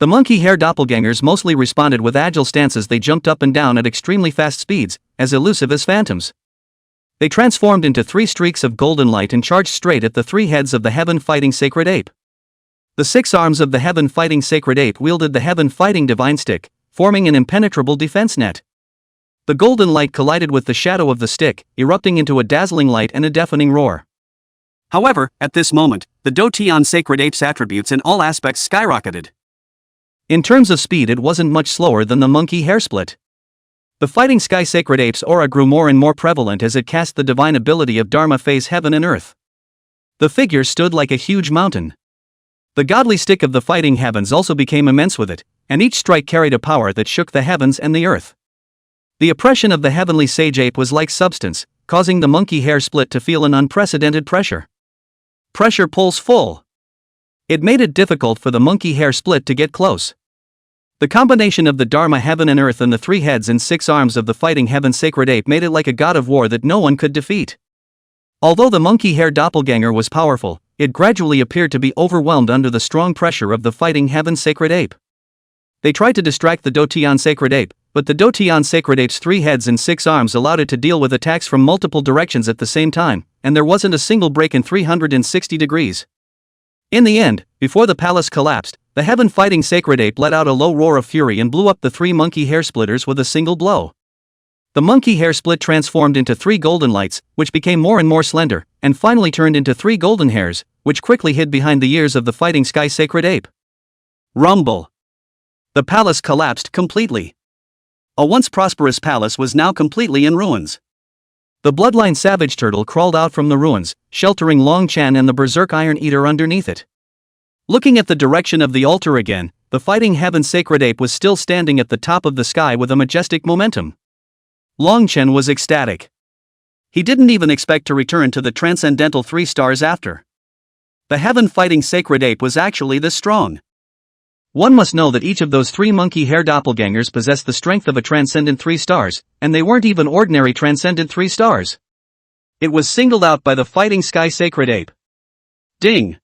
The monkey hair doppelgangers mostly responded with agile stances. They jumped up and down at extremely fast speeds, as elusive as phantoms. They transformed into 3 streaks of golden light and charged straight at the 3 heads of the heaven-fighting sacred ape. The 6 arms of the heaven-fighting sacred ape wielded the heaven-fighting divine stick, forming an impenetrable defense net. The golden light collided with the shadow of the stick, erupting into a dazzling light and a deafening roar. However, at this moment, the Dotian sacred ape's attributes in all aspects skyrocketed. In terms of speed, it wasn't much slower than the monkey hair split. The fighting sky sacred ape's aura grew more and more prevalent as it cast the divine ability of Dharma phase heaven and earth. The figure stood like a huge mountain. The godly stick of the fighting heavens also became immense with it, and each strike carried a power that shook the heavens and the earth. The oppression of the heavenly sage ape was like substance, causing the monkey hair split to feel an unprecedented pressure. Pressure pulls full. It made it difficult for the monkey hair split to get close. The combination of the Dharma heaven and earth and the 3 heads and 6 arms of the fighting heaven sacred ape made it like a god of war that no one could defeat. Although the monkey hair doppelganger was powerful, it gradually appeared to be overwhelmed under the strong pressure of the fighting heaven sacred ape. They tried to distract the Dotian sacred ape, but the Dotian sacred ape's 3 heads and 6 arms allowed it to deal with attacks from multiple directions at the same time, and there wasn't a single break in 360 degrees. In the end, before the palace collapsed, the heaven-fighting sacred ape let out a low roar of fury and blew up the 3 monkey hair splitters with a single blow. The monkey hair split transformed into 3 golden lights, which became more and more slender, and finally turned into 3 golden hairs, which quickly hid behind the ears of the fighting sky sacred ape. Rumble. The palace collapsed completely. A once prosperous palace was now completely in ruins. The bloodline savage turtle crawled out from the ruins, sheltering Long Chen and the berserk iron eater underneath it. Looking at the direction of the altar again, the fighting heaven sacred ape was still standing at the top of the sky with a majestic momentum. Long Chen was ecstatic. He didn't even expect to return to the transcendental 3 stars after. The heaven-fighting sacred ape was actually this strong. One must know that each of those 3 monkey hair doppelgangers possessed the strength of a transcendent 3 stars, and they weren't even ordinary transcendent 3 stars. It was singled out by the fighting sky sacred ape. Ding!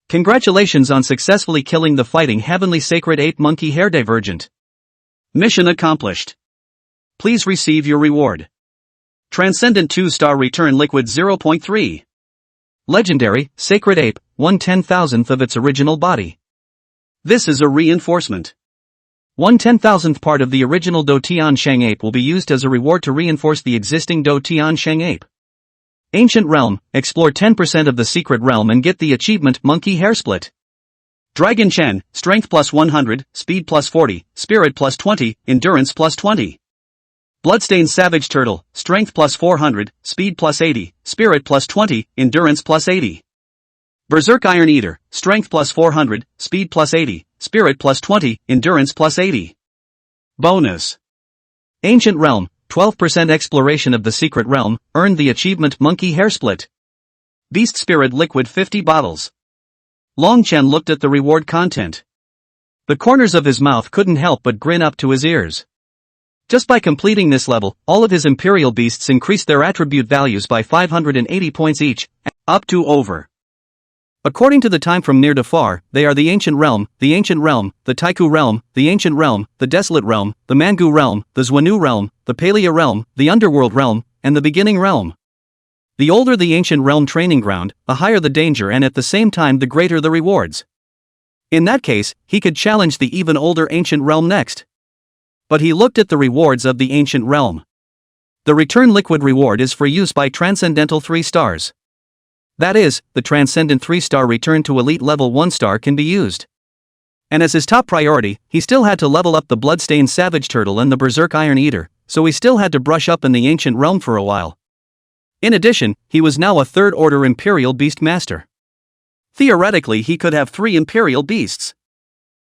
Congratulations on successfully killing the fighting heavenly sacred ape monkey hair divergent. Mission accomplished. Please receive your reward. Transcendent 2-star return liquid 0.3. Legendary, sacred ape, 1/10,000th of its original body. This is a reinforcement. 1/10,000th part of the original Dotian Sheng ape will be used as a reward to reinforce the existing Dotian Sheng ape. Ancient Realm, explore 10% of the secret realm and get the achievement Monkey Hair Split. Dragon Chen, Strength plus 100, Speed plus 40, Spirit plus 20, Endurance plus 20. Bloodstained Savage Turtle, Strength plus 400, Speed plus 80, Spirit plus 20, Endurance plus 80. Berserk Iron Eater, Strength plus 400, Speed plus 80, Spirit plus 20, Endurance plus 80. Bonus. Ancient Realm, 12% exploration of the secret realm, earned the achievement Monkey Hair Split. Beast Spirit Liquid 50 bottles. Long Chen looked at the reward content. The corners of his mouth couldn't help but grin up to his ears. Just by completing this level, all of his Imperial Beasts increased their attribute values by 580 points each, up to over. According to the time from near to far, they are the Ancient Realm, the Taiku Realm, the Ancient Realm, the Desolate Realm, the Mangu Realm, the Xuanu Realm, the Palea Realm, the Underworld Realm, and the Beginning Realm. The older the Ancient Realm training ground, the higher the danger and at the same time the greater the rewards. In that case, he could challenge the even older Ancient Realm next. But he looked at the rewards of the Ancient Realm. The return liquid reward is for use by Transcendental 3 stars. That is, the Transcendent 3-star return to Elite Level 1-star can be used. And as his top priority, he still had to level up the Bloodstained Savage Turtle and the Berserk Iron Eater, so he still had to brush up in the Ancient Realm for a while. In addition, he was now a 3rd-order Imperial Beast Master. Theoretically, he could have 3 Imperial Beasts.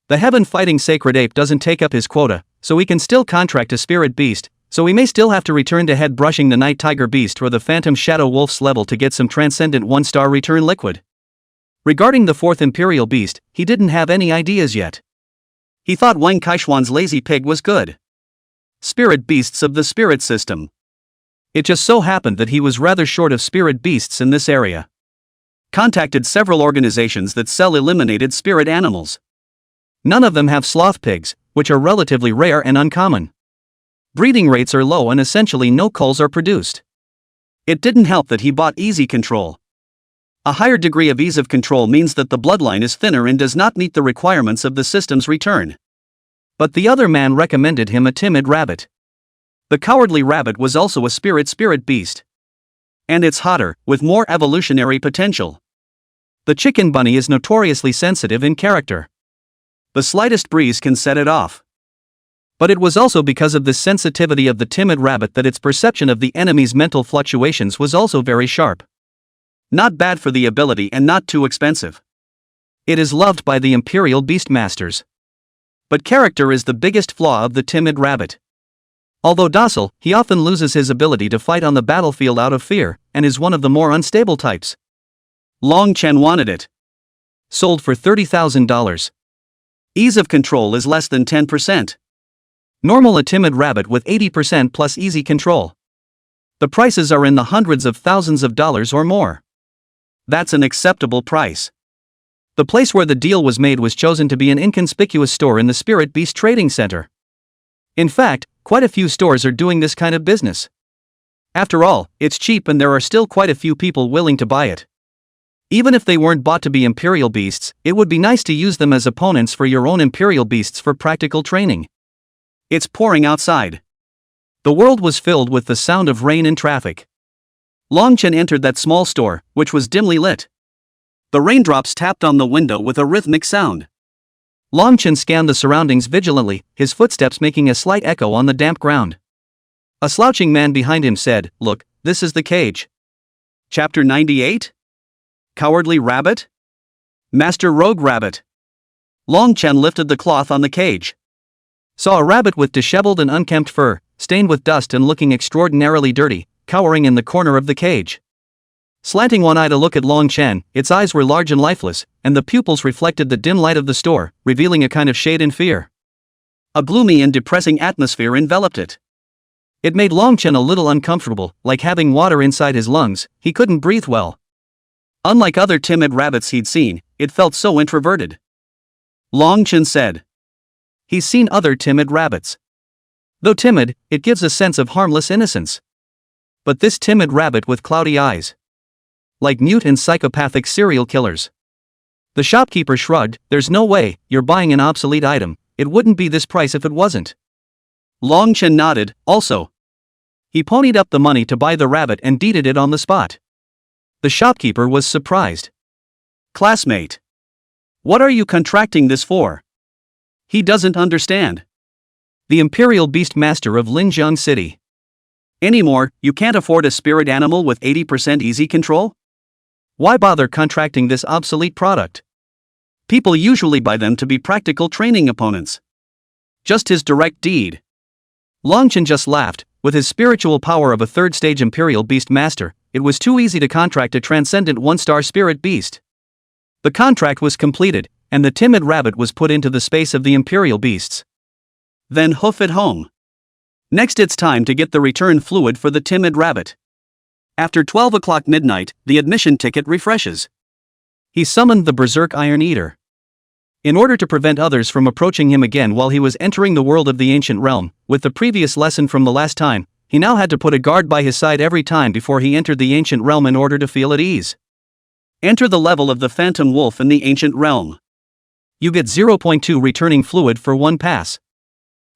The Heaven-fighting Sacred Ape doesn't take up his quota, so he can still contract a Spirit Beast, so he may still have to return to head brushing the Night Tiger Beast or the Phantom Shadow Wolf's level to get some Transcendent 1-star return liquid. Regarding the 4th Imperial Beast, he didn't have any ideas yet. He thought Wang Kaishuan's Lazy Pig was good. Spirit Beasts of the Spirit System. It just so happened that he was rather short of Spirit Beasts in this area. Contacted several organizations that sell eliminated spirit animals. None of them have sloth pigs, which are relatively rare and uncommon. Breeding rates are low and essentially no culls are produced. It didn't help that he bought easy control. A higher degree of ease of control means that the bloodline is thinner and does not meet the requirements of the system's return. But the other man recommended him a timid rabbit. The cowardly rabbit was also a spirit beast. And it's hotter, with more evolutionary potential. The chicken bunny is notoriously sensitive in character. The slightest breeze can set it off. But it was also because of this sensitivity of the timid rabbit that its perception of the enemy's mental fluctuations was also very sharp. Not bad for the ability and not too expensive. It is loved by the Imperial Beastmasters. But character is the biggest flaw of the timid rabbit. Although docile, he often loses his ability to fight on the battlefield out of fear, and is one of the more unstable types. Long Chen wanted it. Sold for $30,000. Ease of control is less than 10%. Normal a timid rabbit with 80% plus easy control. The prices are in the hundreds of thousands of dollars or more. That's an acceptable price. The place where the deal was made was chosen to be an inconspicuous store in the Spirit Beast Trading Center. In fact, quite a few stores are doing this kind of business. After all, it's cheap and there are still quite a few people willing to buy it. Even if they weren't bought to be Imperial Beasts, it would be nice to use them as opponents for your own Imperial Beasts for practical training. It's pouring outside. The world was filled with the sound of rain and traffic. Long Chen entered that small store, which was dimly lit. The raindrops tapped on the window with a rhythmic sound. Long Chen scanned the surroundings vigilantly, his footsteps making a slight echo on the damp ground. A slouching man behind him said, "Look, this is the cage." Chapter 98? Cowardly Rabbit? Master Rogue Rabbit. Long Chen lifted the cloth on the cage. Saw a rabbit with disheveled and unkempt fur, stained with dust and looking extraordinarily dirty, cowering in the corner of the cage. Slanting one eye to look at Long Chen, its eyes were large and lifeless, and the pupils reflected the dim light of the store, revealing a kind of shade and fear. A gloomy and depressing atmosphere enveloped it. It made Long Chen a little uncomfortable, like having water inside his lungs. He couldn't breathe well. Unlike other timid rabbits he'd seen, it felt so introverted. Long Chen said. He's seen other timid rabbits. Though timid, it gives a sense of harmless innocence. But this timid rabbit with cloudy eyes. Like mute and psychopathic serial killers. The shopkeeper shrugged. There's no way, you're buying an obsolete item, it wouldn't be this price if it wasn't. Long Chen nodded, also. He ponied up the money to buy the rabbit and deeded it on the spot. The shopkeeper was surprised. Classmate. What are you contracting this for? He doesn't understand. The Imperial Beastmaster of Linjiang City. Anymore, you can't afford a spirit animal with 80% easy control? Why bother contracting this obsolete product? People usually buy them to be practical training opponents. Just his direct deed. Long Chen just laughed. With his spiritual power of a third-stage Imperial Beastmaster, it was too easy to contract a transcendent one-star spirit beast. The contract was completed, and the timid rabbit was put into the space of the Imperial Beasts. Then hoof it home. Next it's time to get the return fluid for the timid rabbit. After 12 o'clock midnight, the admission ticket refreshes. He summoned the Berserk Iron Eater. In order to prevent others from approaching him again while he was entering the world of the ancient realm, with the previous lesson from the last time, he now had to put a guard by his side every time before he entered the ancient realm in order to feel at ease. Enter the level of the Phantom Wolf in the ancient realm. You get 0.2 returning fluid for one pass.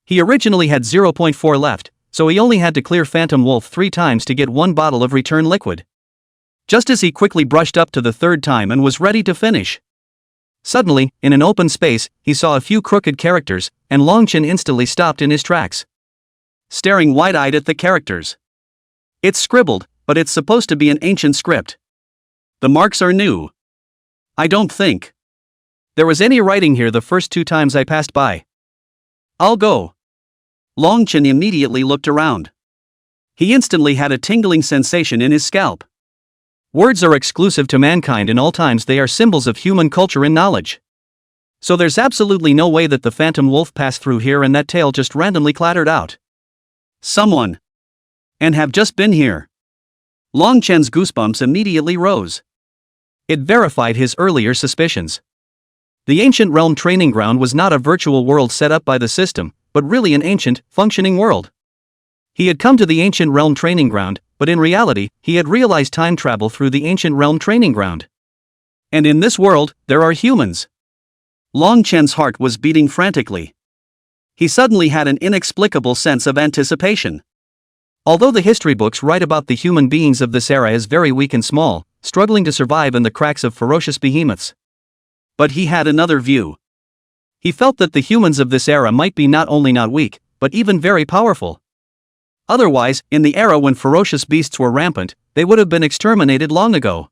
He originally had 0.4 left, so he only had to clear Phantom Wolf 3 times to get 1 bottle of return liquid. Just as he quickly brushed up to the 3rd time and was ready to finish. Suddenly, in an open space, he saw a few crooked characters, and Long Chen instantly stopped in his tracks. Staring wide-eyed at the characters. It's scribbled, but it's supposed to be an ancient script. The marks are new. I don't think there was any writing here the first 2 times I passed by. I'll go. Long Chen immediately looked around. He instantly had a tingling sensation in his scalp. Words are exclusive to mankind in all times. They are symbols of human culture and knowledge. So there's absolutely no way that the Phantom Wolf passed through here and that tale just randomly clattered out. Someone. And have just been here. Long Chen's goosebumps immediately rose. It verified his earlier suspicions. The ancient realm training ground was not a virtual world set up by the system, but really an ancient, functioning world. He had come to the ancient realm training ground, but in reality, he had realized time travel through the ancient realm training ground. And in this world, there are humans. Long Chen's heart was beating frantically. He suddenly had an inexplicable sense of anticipation. Although the history books write about the human beings of this era as very weak and small, struggling to survive in the cracks of ferocious behemoths. But he had another view. He felt that the humans of this era might be not only not weak, but even very powerful. Otherwise, in the era when ferocious beasts were rampant, they would have been exterminated long ago.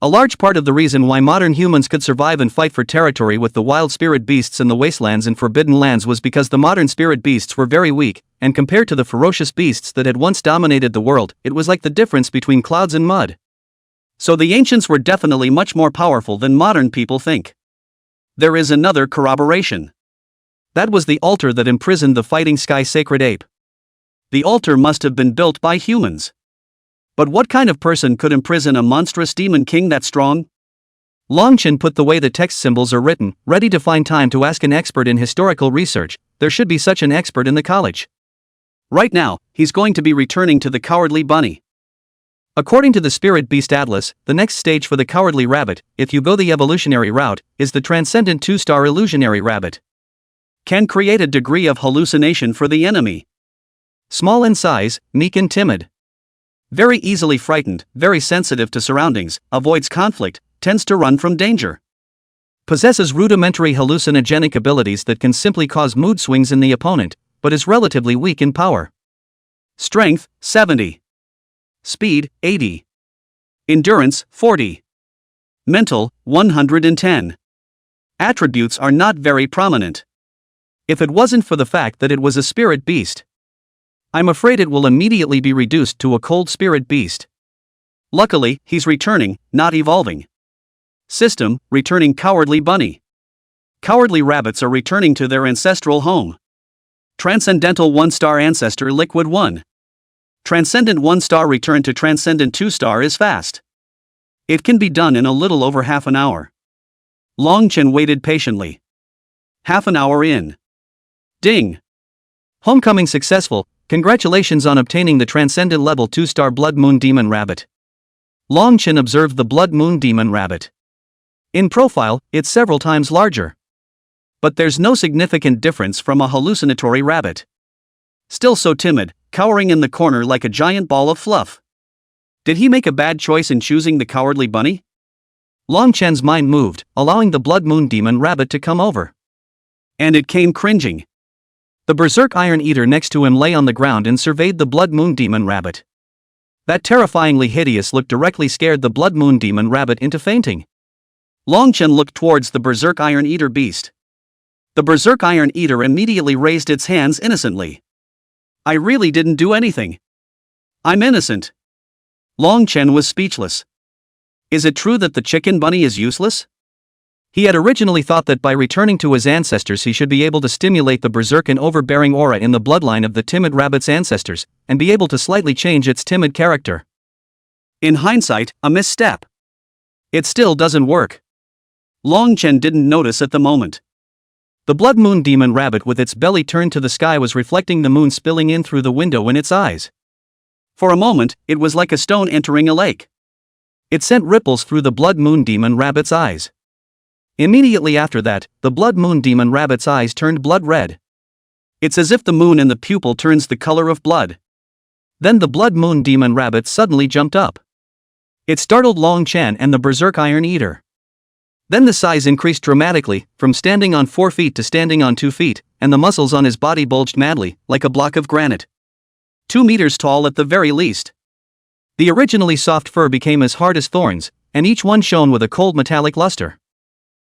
A large part of the reason why modern humans could survive and fight for territory with the wild spirit beasts in the wastelands and forbidden lands was because the modern spirit beasts were very weak, and compared to the ferocious beasts that had once dominated the world, it was like the difference between clouds and mud. So the ancients were definitely much more powerful than modern people think. There is another corroboration. That was the altar that imprisoned the fighting sky sacred ape. The altar must have been built by humans. But what kind of person could imprison a monstrous demon king that strong? Long Chen put the way the text symbols are written, ready to find time to ask an expert in historical research. There should be such an expert in the college. Right now, he's going to be returning to the cowardly bunny. According to the Spirit Beast Atlas, the next stage for the cowardly rabbit, if you go the evolutionary route, is the transcendent 2-star illusionary rabbit. Can create a degree of hallucination for the enemy. Small in size, meek and timid. Very easily frightened, very sensitive to surroundings, avoids conflict, tends to run from danger. Possesses rudimentary hallucinogenic abilities that can simply cause mood swings in the opponent, but is relatively weak in power. Strength, 70. Speed, 80. Endurance, 40. Mental, 110. Attributes are not very prominent. If it wasn't for the fact that it was a spirit beast, I'm afraid it will immediately be reduced to a cold spirit beast. Luckily, he's returning, not evolving. System, returning cowardly bunny. Cowardly rabbits are returning to their ancestral home. Transcendental 1-star ancestor liquid 1. Transcendent 1-star return to transcendent 2-star is fast. It can be done in a little over half an hour. Long Chen waited patiently. Half an hour in. Ding! Homecoming successful. Congratulations on obtaining the transcendent level 2-star Blood Moon Demon Rabbit. Long Chen observed the Blood Moon Demon Rabbit. In profile, it's several times larger. But there's no significant difference from a hallucinatory rabbit. Still so timid, cowering in the corner like a giant ball of fluff. Did he make a bad choice in choosing the cowardly bunny? Long Chen's mind moved, allowing the Blood Moon Demon Rabbit to come over. And it came cringing. The Berserk Iron Eater next to him lay on the ground and surveyed the Blood Moon Demon Rabbit. That terrifyingly hideous look directly scared the Blood Moon Demon Rabbit into fainting. Long Chen looked towards the Berserk Iron Eater beast. The Berserk Iron Eater immediately raised its hands innocently. I really didn't do anything. I'm innocent. Long Chen was speechless. Is it true that the chicken bunny is useless? He had originally thought that by returning to his ancestors he should be able to stimulate the berserk and overbearing aura in the bloodline of the timid rabbit's ancestors, and be able to slightly change its timid character. In hindsight, a misstep. It still doesn't work. Long Chen didn't notice at the moment. The Blood Moon Demon Rabbit with its belly turned to the sky was reflecting the moon spilling in through the window in its eyes. For a moment, it was like a stone entering a lake. It sent ripples through the Blood Moon Demon Rabbit's eyes. Immediately after that, the Blood Moon Demon Rabbit's eyes turned blood red. It's as if the moon in the pupil turns the color of blood. Then the Blood Moon Demon Rabbit suddenly jumped up. It startled Long Chen and the Berserk Iron Eater. Then the size increased dramatically, from standing on 4 feet to standing on 2 feet, and the muscles on his body bulged madly, like a block of granite. 2 meters tall at the very least. The originally soft fur became as hard as thorns, and each one shone with a cold metallic luster.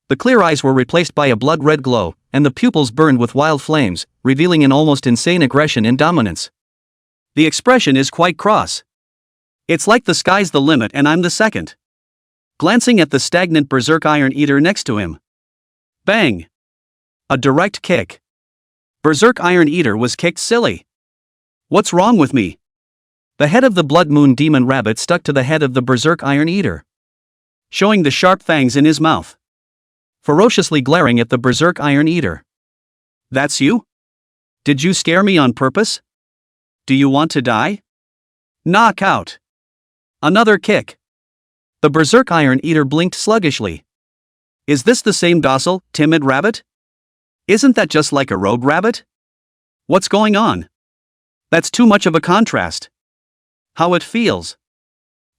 The clear eyes were replaced by a blood-red glow, and the pupils burned with wild flames, revealing an almost insane aggression and dominance. The expression is quite cross. It's like the sky's the limit and I'm the second. Glancing at the stagnant Berserk Iron Eater next to him. Bang! A direct kick. Berserk Iron Eater was kicked silly. What's wrong with me? The head of the Blood Moon Demon Rabbit stuck to the head of the Berserk Iron Eater, showing the sharp fangs in his mouth. ferociously glaring at the berserk Iron Eater. That's you? Did you scare me on purpose? Do you want to die? Knock out. Another kick. The berserk Iron Eater blinked sluggishly. Is this the same docile, timid rabbit? Isn't that just like a rogue rabbit? What's going on? That's too much of a contrast. How it feels.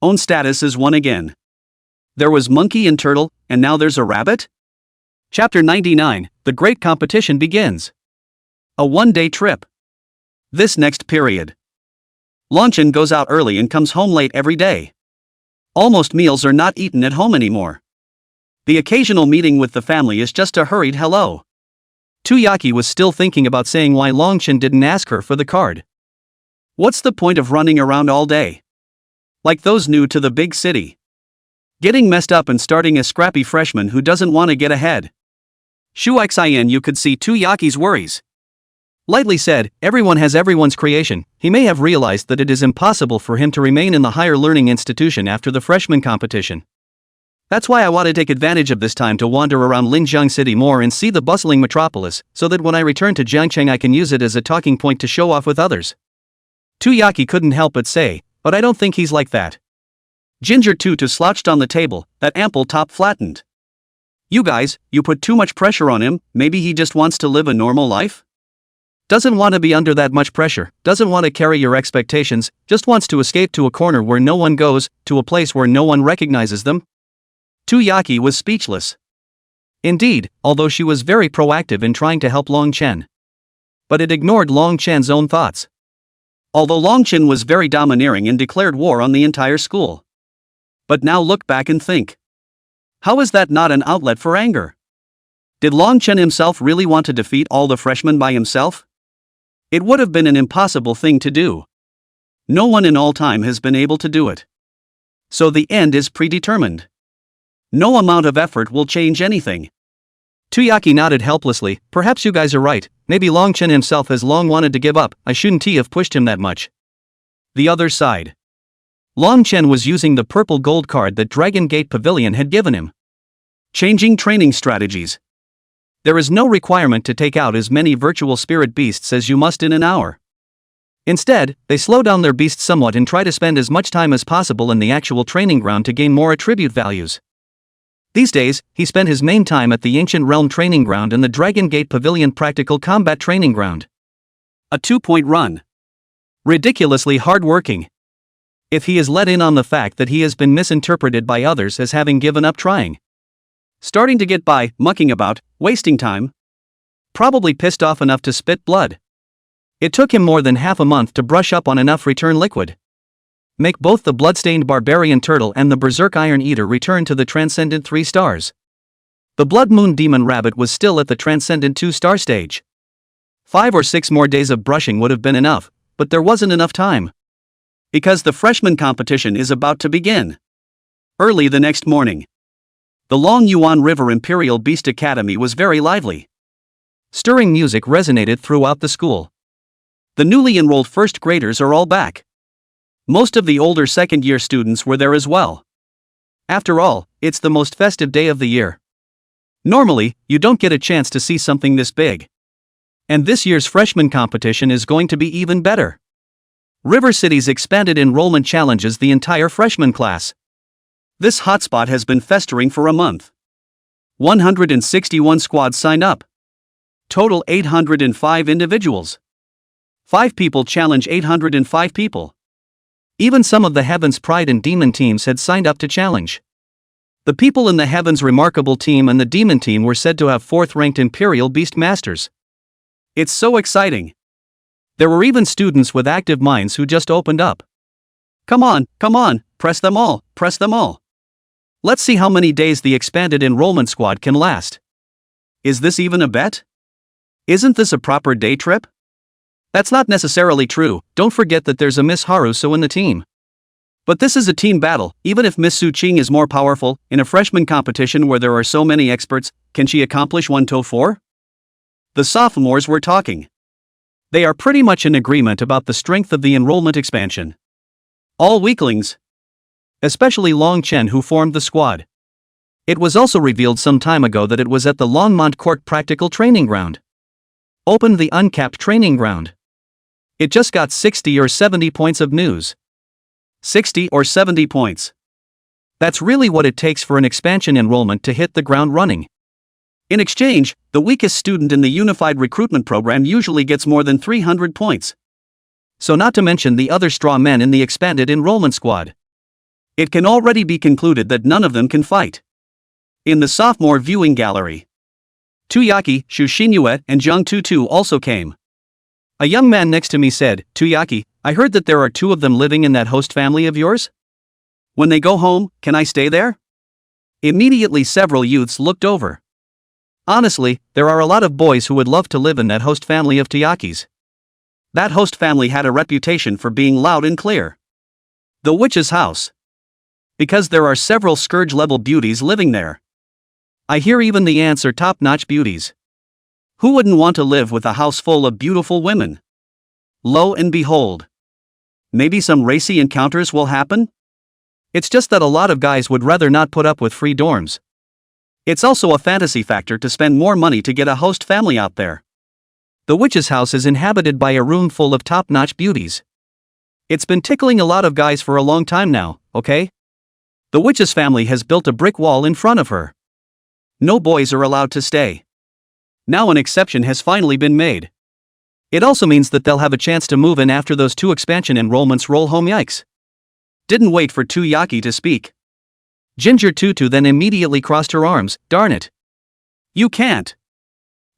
Own status is one again. There was monkey and turtle, and now there's a rabbit? Chapter 99, The Great Competition begins. A one-day trip. This next period. Longchen goes out early and comes home late every day. Almost meals are not eaten at home anymore. The occasional meeting with the family is just a hurried hello. Tuyaki was still thinking about saying why Longchen didn't ask her for the card. What's the point of running around all day? Like those new to the big city. Getting messed up and starting a scrappy freshman who doesn't want to get ahead. Shuxin, you could see Tuyaki's worries. Lightly said, everyone has everyone's creation. He may have realized that it is impossible for him to remain in the higher learning institution after the freshman competition. That's why I want to take advantage of this time to wander around Linjiang City more and see the bustling metropolis, so that when I return to Jiangcheng I can use it as a talking point to show off with others. Tuyaki couldn't help but say, but I don't think he's like that. Ginger Tutu slouched on the table, that ample top flattened. You guys, you put too much pressure on him. Maybe he just wants to live a normal life? Doesn't want to be under that much pressure, doesn't want to carry your expectations, just wants to escape to a corner where no one goes, to a place where no one recognizes them? Tuyaki was speechless. Indeed, although she was very proactive in trying to help Longchen. But it ignored Longchen's own thoughts. Although Longchen was very domineering and declared war on the entire school. But now look back and think. How is that not an outlet for anger? Did Longchen himself really want to defeat all the freshmen by himself? It would have been an impossible thing to do. No one in all time has been able to do it. So the end is predetermined. No amount of effort will change anything. Tuyaki nodded helplessly. Perhaps you guys are right. Maybe Longchen himself has long wanted to give up. I shouldn't have pushed him that much. The other side. Longchen was using the purple gold card that Dragon Gate Pavilion had given him. Changing training strategies. There is no requirement to take out as many virtual spirit beasts as you must in an hour. Instead, they slow down their beasts somewhat and try to spend as much time as possible in the actual training ground to gain more attribute values. These days, he spent his main time at the Ancient Realm Training Ground and the Dragon Gate Pavilion Practical Combat Training Ground. A 2-point run. Ridiculously hard-working. If he is let in on the fact that he has been misinterpreted by others as having given up trying. Starting to get by, mucking about, wasting time. Probably pissed off enough to spit blood. It took him more than half a month to brush up on enough return liquid. Make both the bloodstained barbarian turtle and the berserk Iron Eater return to the transcendent 3 stars. The Blood Moon Demon Rabbit was still at the transcendent 2-star stage. 5 or 6 more days of brushing would have been enough, but there wasn't enough time. Because the freshman competition is about to begin. Early the next morning. The Long Yuan River Imperial Beast Academy was very lively. Stirring music resonated throughout the school. The newly enrolled first graders are all back. Most of the older second-year students were there as well. After all, it's the most festive day of the year. Normally, you don't get a chance to see something this big. And this year's freshman competition is going to be even better. River City's expanded enrollment challenges the entire freshman class. This hotspot has been festering for a month. 161 squads signed up. Total 805 individuals. 5 people challenge 805 people. Even some of the Heaven's Pride and Demon teams had signed up to challenge. The people in the Heaven's Remarkable team and the Demon team were said to have 4th-ranked Imperial Beast Masters. It's so exciting. There were even students with active minds who just opened up. Come on, press them all, press them all. Let's see how many days the expanded enrollment squad can last. Is this even a bet? Isn't this a proper day trip? That's not necessarily true. Don't forget that there's a Miss Haruso in the team. But this is a team battle. Even if Miss Su Qing is more powerful, in a freshman competition where there are so many experts, can she accomplish 1 to 4? The sophomores were talking. They are pretty much in agreement about the strength of the enrollment expansion. All weaklings. Especially Longchen, who formed the squad. It was also revealed some time ago that it was at the Longmont Court Practical Training Ground. Opened the uncapped training ground. It just got 60 or 70 points of news. 60 or 70 points. That's really what it takes for an expansion enrollment to hit the ground running. In exchange, the weakest student in the Unified Recruitment Program usually gets more than 300 points. So not to mention the other straw men in the expanded enrollment squad. It can already be concluded that none of them can fight. In the sophomore viewing gallery, Tuyaki, Shushinyue, and Zhang Tutu also came. A young man next to me said, "Tuyaki, I heard that there are 2 of them living in that host family of yours? When they go home, can I stay there?" Immediately several youths looked over. Honestly, there are a lot of boys who would love to live in that host family of Tuyaki's. That host family had a reputation for being loud and clear. The witch's house. Because there are several scourge-level beauties living there. I hear even the ants are top-notch beauties. Who wouldn't want to live with a house full of beautiful women? Lo and behold. Maybe some racy encounters will happen? It's just that a lot of guys would rather not put up with free dorms. It's also a fantasy factor to spend more money to get a host family out there. The witch's house is inhabited by a room full of top-notch beauties. It's been tickling a lot of guys for a long time now, okay? The witch's family has built a brick wall in front of her. No boys are allowed to stay. Now an exception has finally been made. It also means that they'll have a chance to move in after those 2 expansion enrollments roll home. Yikes. Didn't wait for Tuyaki to speak. Ginger Tutu then immediately crossed her arms. Darn it. You can't.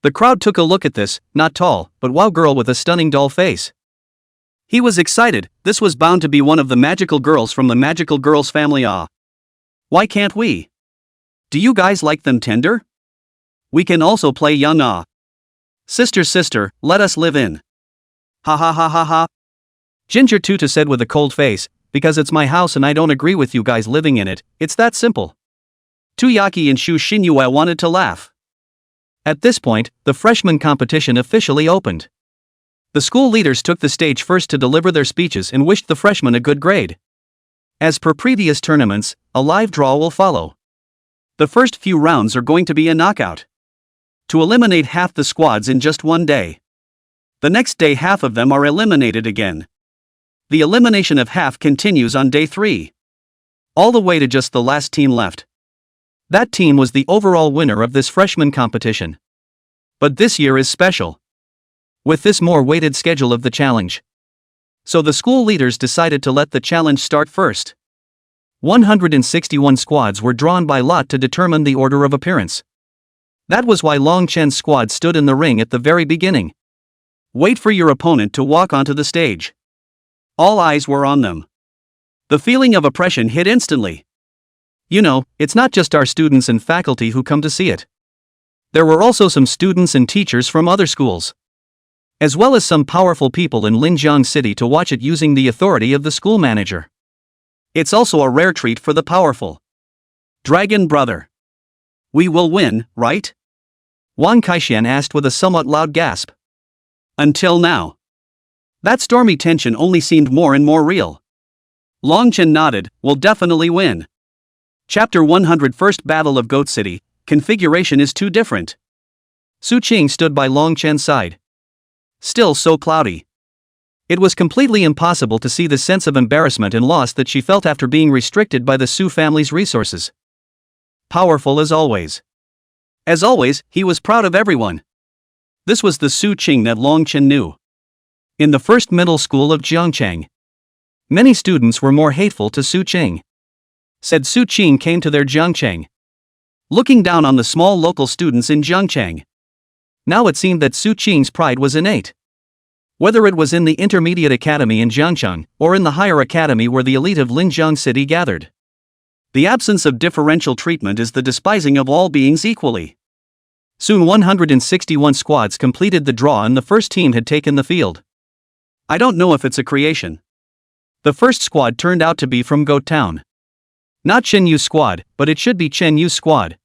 The crowd took a look at this, not tall, but wow girl with a stunning doll face. He was excited, this was bound to be one of the magical girls from the magical girls family. Why can't we? Do you guys like them tender? We can also play young. Sister, let us live in. Ha ha ha ha ha. Ginger Tutu said with a cold face, because it's my house and I don't agree with you guys living in it, it's that simple. Tuyaki and Shu Shinyue wanted to laugh. At this point, the freshman competition officially opened. The school leaders took the stage first to deliver their speeches and wished the freshmen a good grade. As per previous tournaments, a live draw will follow. The first few rounds are going to be a knockout. To eliminate half the squads in just one day. The next day half of them are eliminated again. The elimination of half continues on day 3. All the way to just the last team left. That team was the overall winner of this freshman competition. But this year is special. With this more weighted schedule of the challenge. So the school leaders decided to let the challenge start first. 161 squads were drawn by lot to determine the order of appearance. That was why Long Chen's squad stood in the ring at the very beginning. Wait for your opponent to walk onto the stage. All eyes were on them. The feeling of oppression hit instantly. You know, it's not just our students and faculty who come to see it. There were also some students and teachers from other schools. As well as some powerful people in Linjiang City to watch it using the authority of the school manager. It's also a rare treat for the powerful. Dragon brother. We will win, right? Wang Kaixian asked with a somewhat loud gasp. Until now. That stormy tension only seemed more and more real. Long Chen nodded, we'll definitely win. Chapter 101st Battle of Goat City, configuration is too different. Su Qing stood by Long Chen's side. Still so cloudy. It was completely impossible to see the sense of embarrassment and loss that she felt after being restricted by the Su family's resources. Powerful as always. As always, he was proud of everyone. This was the Su Qing that Long Chen knew. In the first middle school of Jiangcheng. Many students were more hateful to Su Qing. Said Su Qing came to their Jiangcheng. Looking down on the small local students in Jiangcheng. Now it seemed that Su Qing's pride was innate. Whether it was in the intermediate academy in Jiangcheng, or in the higher academy where the elite of Linjiang City gathered. The absence of differential treatment is the despising of all beings equally. Soon 161 squads completed the draw and the first team had taken the field. I don't know if it's a creation. The first squad turned out to be from Goat Town. Not Chen squad, but it should be Chen squad.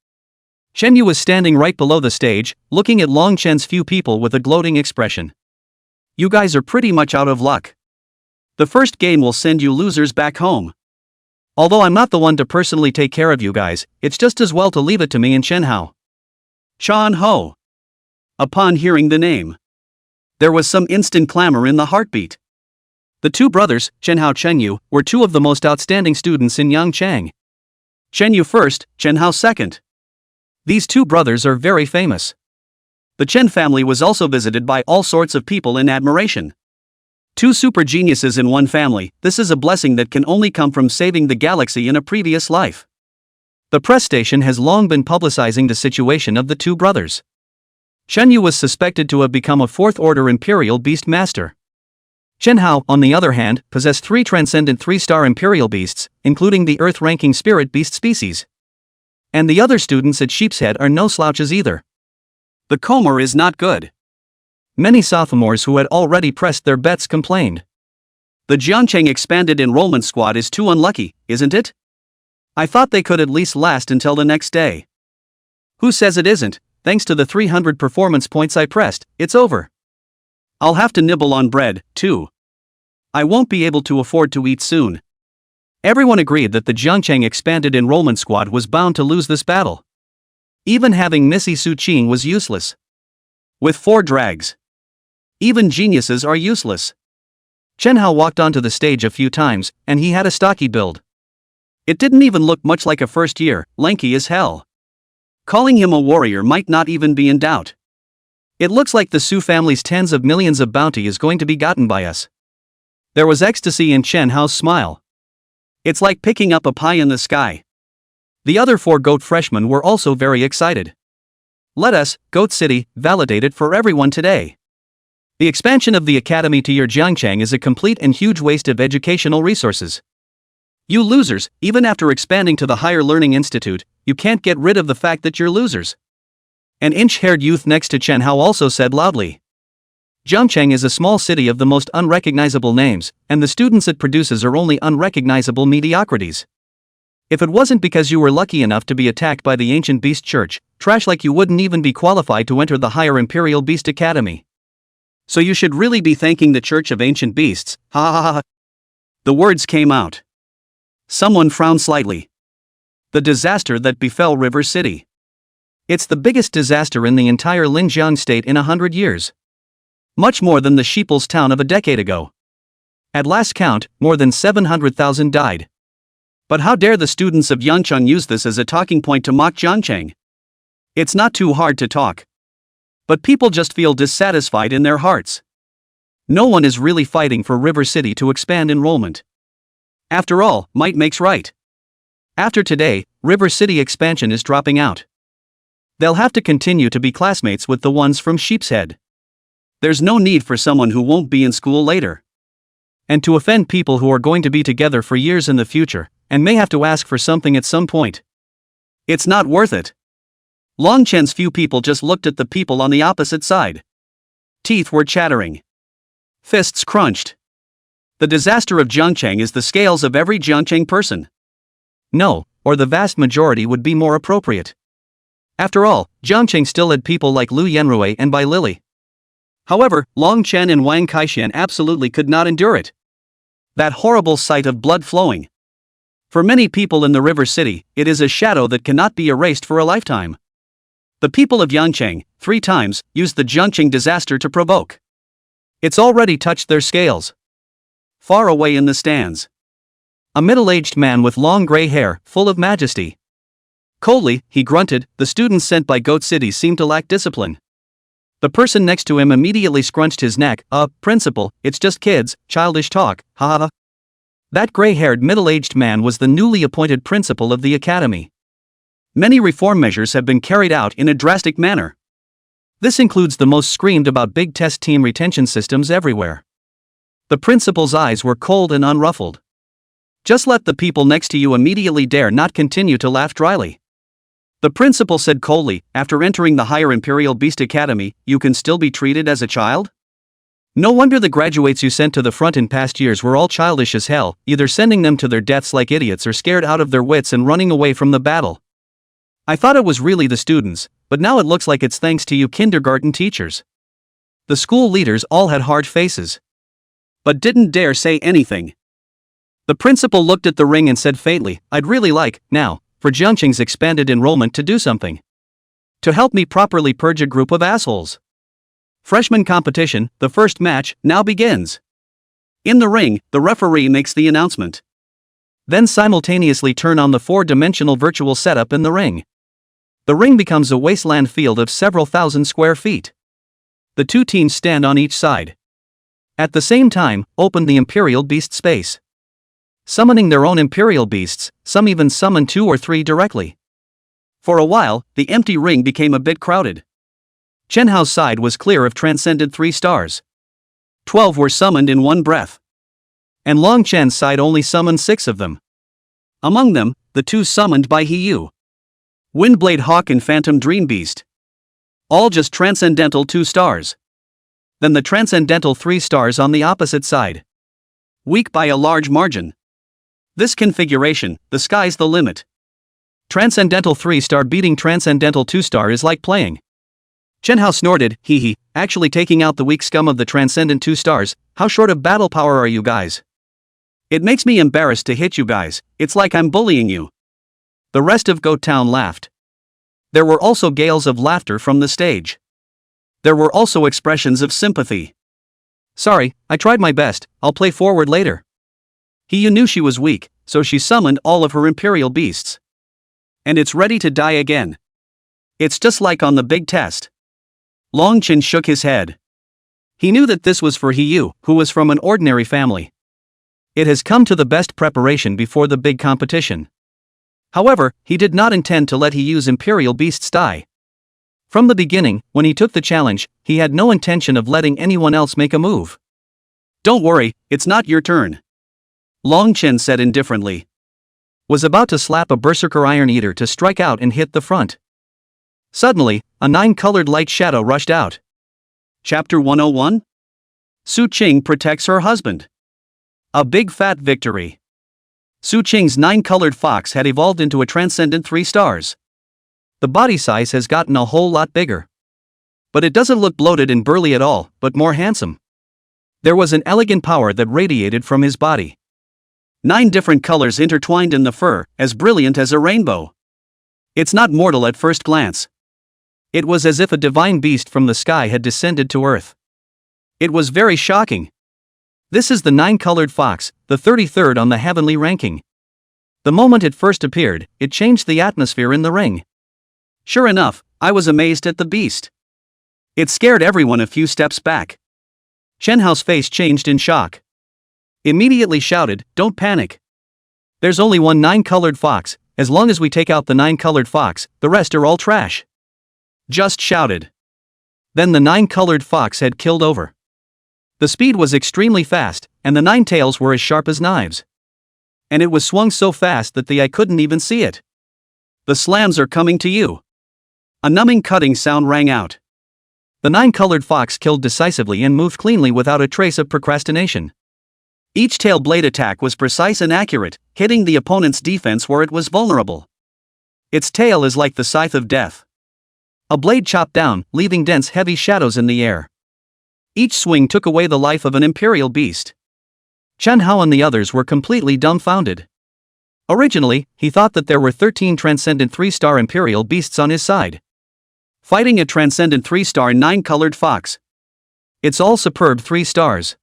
Chen Yu was standing right below the stage, looking at Long Chen's few people with a gloating expression. You guys are pretty much out of luck. The first game will send you losers back home. Although I'm not the one to personally take care of you guys, it's just as well to leave it to me and Chen-hao. Chan-ho. Upon hearing the name, there was some instant clamor in the heartbeat. The two brothers, Chen-hao Chen-yu, were two of the most outstanding students in Yangchang. Chen-yu first, Chen-hao second. These two brothers are very famous. The Chen family was also visited by all sorts of people in admiration. Two super geniuses in one family, this is a blessing that can only come from saving the galaxy in a previous life. The press station has long been publicizing the situation of the two brothers. Chen-yu was suspected to have become a fourth-order Imperial Beast Master. Chen-hao, on the other hand, possessed three transcendent three-star Imperial Beasts, including the Earth-ranking Spirit Beast species. And the other students at Sheepshead are no slouches either. The Comer is not good. Many sophomores who had already pressed their bets complained. The Jiangcheng Expanded Enrollment Squad is too unlucky, isn't it? I thought they could at least last until the next day. Who says it isn't? Thanks to the 300 performance points I pressed, it's over. I'll have to nibble on bread, too. I won't be able to afford to eat soon. Everyone agreed that the Jiangcheng Expanded Enrollment Squad was bound to lose this battle. Even having Missy Su Qing was useless. With 4 drags. Even geniuses are useless. Chen-hao walked onto the stage a few times, and he had a stocky build. It didn't even look much like a first year, lanky as hell. Calling him a warrior might not even be in doubt. It looks like the Su family's tens of millions of bounty is going to be gotten by us. There was ecstasy in Chen-hao's smile. It's like picking up a pie in the sky. The other 4 GOAT freshmen were also very excited. Let us, GOAT City, validate it for everyone today. The expansion of the academy to your Jiangcheng is a complete and huge waste of educational resources. You losers, even after expanding to the Higher Learning Institute, you can't get rid of the fact that you're losers. An inch-haired youth next to Chen-hao also said loudly. Jiangcheng is a small city of the most unrecognizable names, and the students it produces are only unrecognizable mediocrities. If it wasn't because you were lucky enough to be attacked by the ancient beast church, trash like you wouldn't even be qualified to enter the higher Imperial Beast Academy. So you should really be thanking the Church of Ancient Beasts, ha ha ha ha. The words came out. Someone frowned slightly. The disaster that befell River City. It's the biggest disaster in the entire Linjiang state in 100 years. Much more than the Sheeples town of a decade ago. At last count, more than 700,000 died. But how dare the students of Yangcheng use this as a talking point to mock Jiangcheng? It's not too hard to talk. But people just feel dissatisfied in their hearts. No one is really fighting for River City to expand enrollment. After all, might makes right. After today, River City expansion is dropping out. They'll have to continue to be classmates with the ones from Sheepshead. There's no need for someone who won't be in school later. And to offend people who are going to be together for years in the future, and may have to ask for something at some point. It's not worth it. Longchen's few people just looked at the people on the opposite side. Teeth were chattering. Fists crunched. The disaster of Jiangcheng is the scales of every Jiangcheng person. No, or the vast majority would be more appropriate. After all, Jiangcheng still had people like Lu Yenrui and Bai Lili. However, Long Chen and Wang Kaixian absolutely could not endure it. That horrible sight of blood flowing. For many people in the River City, it is a shadow that cannot be erased for a lifetime. The people of Yangcheng, 3 times, used the Jiangcheng disaster to provoke. It's already touched their scales. Far away in the stands. A middle-aged man with long gray hair, full of majesty. Coldly, he grunted, the students sent by Goat City seemed to lack discipline. The person next to him immediately scrunched his neck. Principal, it's just kids, childish talk, ha ha ha. That gray-haired middle-aged man was the newly appointed principal of the academy. Many reform measures have been carried out in a drastic manner. This includes the most screamed about big test team retention systems everywhere. The principal's eyes were cold and unruffled. Just let the people next to you immediately dare not continue to laugh dryly. The principal said coldly, after entering the higher Imperial Beast Academy, you can still be treated as a child? No wonder the graduates you sent to the front in past years were all childish as hell, either sending them to their deaths like idiots or scared out of their wits and running away from the battle. I thought it was really the students, but now it looks like it's thanks to you kindergarten teachers. The school leaders all had hard faces. But didn't dare say anything. The principal looked at the ring and said faintly, I'd really like, now, for Jiangqing's expanded enrollment to do something. To help me properly purge a group of assholes. Freshman competition, the first match, now begins. In the ring, the referee makes the announcement. Then simultaneously turn on the 4-dimensional virtual setup in the ring. The ring becomes a wasteland field of several thousand square feet. The two teams stand on each side. At the same time, open the Imperial Beast space. Summoning their own Imperial Beasts, some even summon 2 or 3 directly. For a while, the empty ring became a bit crowded. Chen Hao's side was clear of transcended 3 stars. 12 were summoned in one breath. And Long Chen's side only summoned 6 of them. Among them, the 2 summoned by He Yu. Windblade Hawk and Phantom Dream Beast. All just transcendental 2 stars. Then the transcendental 3 stars on the opposite side. Weak by a large margin. This configuration, the sky's the limit. Transcendental 3-star beating Transcendental 2-star is like playing. Chen Hao snorted, hee hee, actually taking out the weak scum of the Transcendent 2 stars, how short of battle power are you guys? It makes me embarrassed to hit you guys, it's like I'm bullying you. The rest of Goat Town laughed. There were also gales of laughter from the stage. There were also expressions of sympathy. Sorry, I tried my best, I'll play forward later. He Yu knew she was weak, so she summoned all of her Imperial Beasts. And it's ready to die again. It's just like on the big test. Long Chen shook his head. He knew that this was for He Yu, who was from an ordinary family. It has come to the best preparation before the big competition. However, he did not intend to let He Yu's Imperial Beasts die. From the beginning, when he took the challenge, he had no intention of letting anyone else make a move. Don't worry, it's not your turn. Long Chen said indifferently. Was about to slap a Berserker Iron Eater to strike out and hit the front. Suddenly, a 9-colored light shadow rushed out. Chapter 101? Su Qing protects her husband. A big fat victory. Su Qing's 9-colored fox had evolved into a transcendent 3 stars. The body size has gotten a whole lot bigger. But it doesn't look bloated and burly at all, but more handsome. There was an elegant power that radiated from his body. 9 different colors intertwined in the fur, as brilliant as a rainbow. It's not mortal at first glance. It was as if a divine beast from the sky had descended to earth. It was very shocking. This is the 9-colored fox, the 33rd on the heavenly ranking. The moment it first appeared, it changed the atmosphere in the ring. Sure enough, I was amazed at the beast. It scared everyone a few steps back. Chen Hao's face changed in shock. Immediately shouted, don't panic. There's only one 9-colored fox, as long as we take out the 9-colored fox, the rest are all trash. Just shouted. Then the 9-colored fox had killed over. The speed was extremely fast, and the 9 tails were as sharp as knives. And it was swung so fast that the eye couldn't even see it. The slams are coming to you. A numbing cutting sound rang out. The 9-colored fox killed decisively and moved cleanly without a trace of procrastination. Each tail blade attack was precise and accurate, hitting the opponent's defense where it was vulnerable. Its tail is like the scythe of death. A blade chopped down, leaving dense heavy shadows in the air. Each swing took away the life of an Imperial Beast. Chen Hao and the others were completely dumbfounded. Originally, he thought that there were 13 transcendent 3-star Imperial Beasts on his side. Fighting a transcendent 3-star 9-colored fox. It's all superb 3 stars.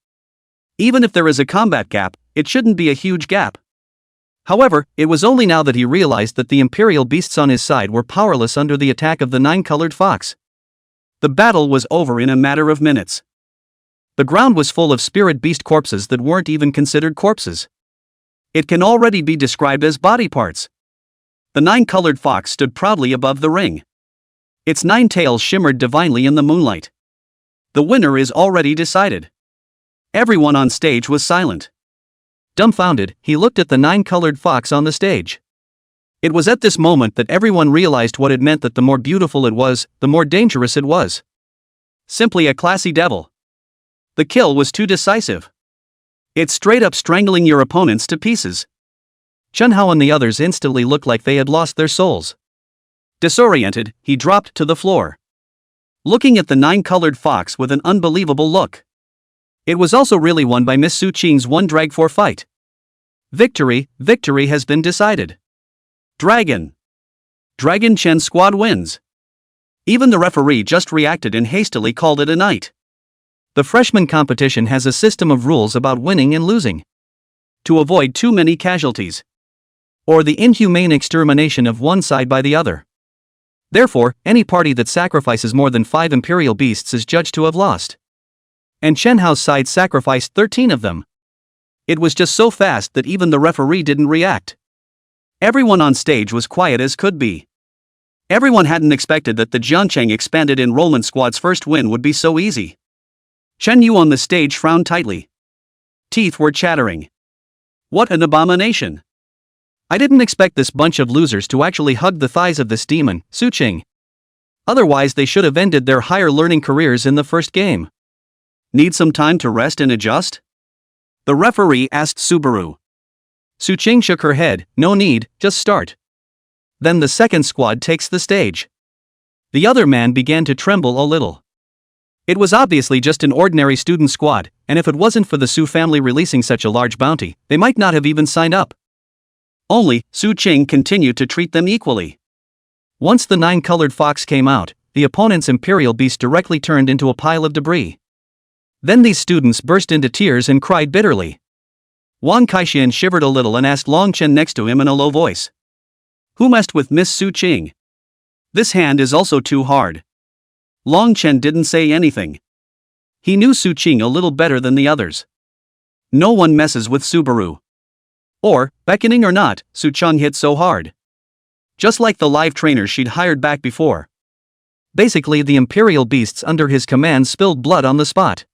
Even if there is a combat gap, it shouldn't be a huge gap. However, it was only now that he realized that the Imperial Beasts on his side were powerless under the attack of the 9-colored fox. The battle was over in a matter of minutes. The ground was full of spirit beast corpses that weren't even considered corpses. It can already be described as body parts. The 9-colored fox stood proudly above the ring. Its 9 tails shimmered divinely in the moonlight. The winner is already decided. Everyone on stage was silent. Dumbfounded, he looked at the 9-colored fox on the stage. It was at this moment that everyone realized what it meant, that the more beautiful it was, the more dangerous it was. Simply a classy devil. The kill was too decisive. It's straight up strangling your opponents to pieces. Chen Hao and the others instantly looked like they had lost their souls. Disoriented, he dropped to the floor. Looking at the 9-colored fox with an unbelievable look. It was also really won by Miss Su Qing's 1 Drag 4 fight. Victory, victory has been decided. Dragon. Dragon Chen squad wins. Even the referee just reacted and hastily called it a night. The freshman competition has a system of rules about winning and losing. To avoid too many casualties. Or the inhumane extermination of one side by the other. Therefore, any party that sacrifices more than 5 imperial beasts is judged to have lost. And Chen Hao's side sacrificed 13 of them. It was just so fast that even the referee didn't react. Everyone on stage was quiet as could be. Everyone hadn't expected that the Jiancheng expanded enrollment squad's first win would be so easy. Chen Yu on the stage frowned tightly. Teeth were chattering. What an abomination! I didn't expect this bunch of losers to actually hug the thighs of this demon, Su Qing. Otherwise they should have ended their higher learning careers in the first game. Need some time to rest and adjust? The referee asked Subaru. Su Qing shook her head, no need, just start. Then the second squad takes the stage. The other man began to tremble a little. It was obviously just an ordinary student squad, and if it wasn't for the Su family releasing such a large bounty, they might not have even signed up. Only, Su Qing continued to treat them equally. Once the 9-colored fox came out, the opponent's imperial beast directly turned into a pile of debris. Then these students burst into tears and cried bitterly. Wang Kaixian shivered a little and asked Long Chen next to him in a low voice. Who messed with Miss Su Qing? This hand is also too hard. Long Chen didn't say anything. He knew Su Qing a little better than the others. No one messes with Subaru. Or, beckoning or not, Su Cheng hit so hard. Just like the live trainers she'd hired back before. Basically the imperial beasts under his command spilled blood on the spot.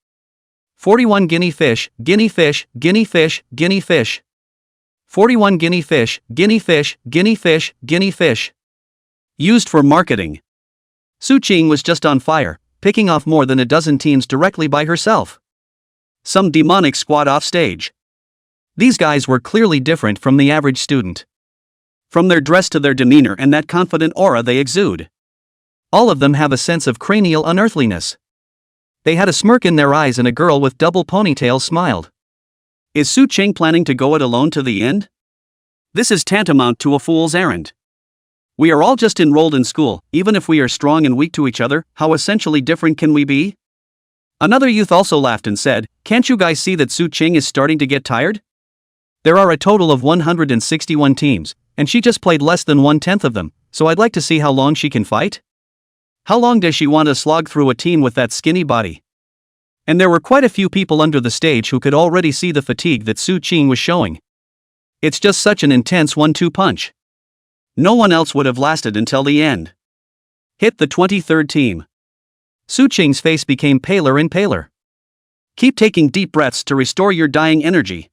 41 guinea fish, guinea fish, guinea fish, guinea fish. 41 guinea fish, guinea fish, guinea fish, guinea fish. Used for marketing. Su Qing was just on fire, picking off more than a dozen teams directly by herself. Some demonic squad off stage. These guys were clearly different from the average student. From their dress to their demeanor and that confident aura they exude. All of them have a sense of cranial unearthliness. They had a smirk in their eyes and a girl with double ponytails smiled. Is Su Qing planning to go it alone to the end? This is tantamount to a fool's errand. We are all just enrolled in school, even if we are strong and weak to each other, how essentially different can we be? Another youth also laughed and said, can't you guys see that Su Qing is starting to get tired? There are a total of 161 teams, and she just played less than 1/10 of them, so I'd like to see how long she can fight. How long does she want to slog through a team with that skinny body? And there were quite a few people under the stage who could already see the fatigue that Su Qing was showing. It's just such an intense 1-2 punch. No one else would have lasted until the end. Hit the 23rd team. Su Qing's face became paler and paler. Keep taking deep breaths to restore your dying energy.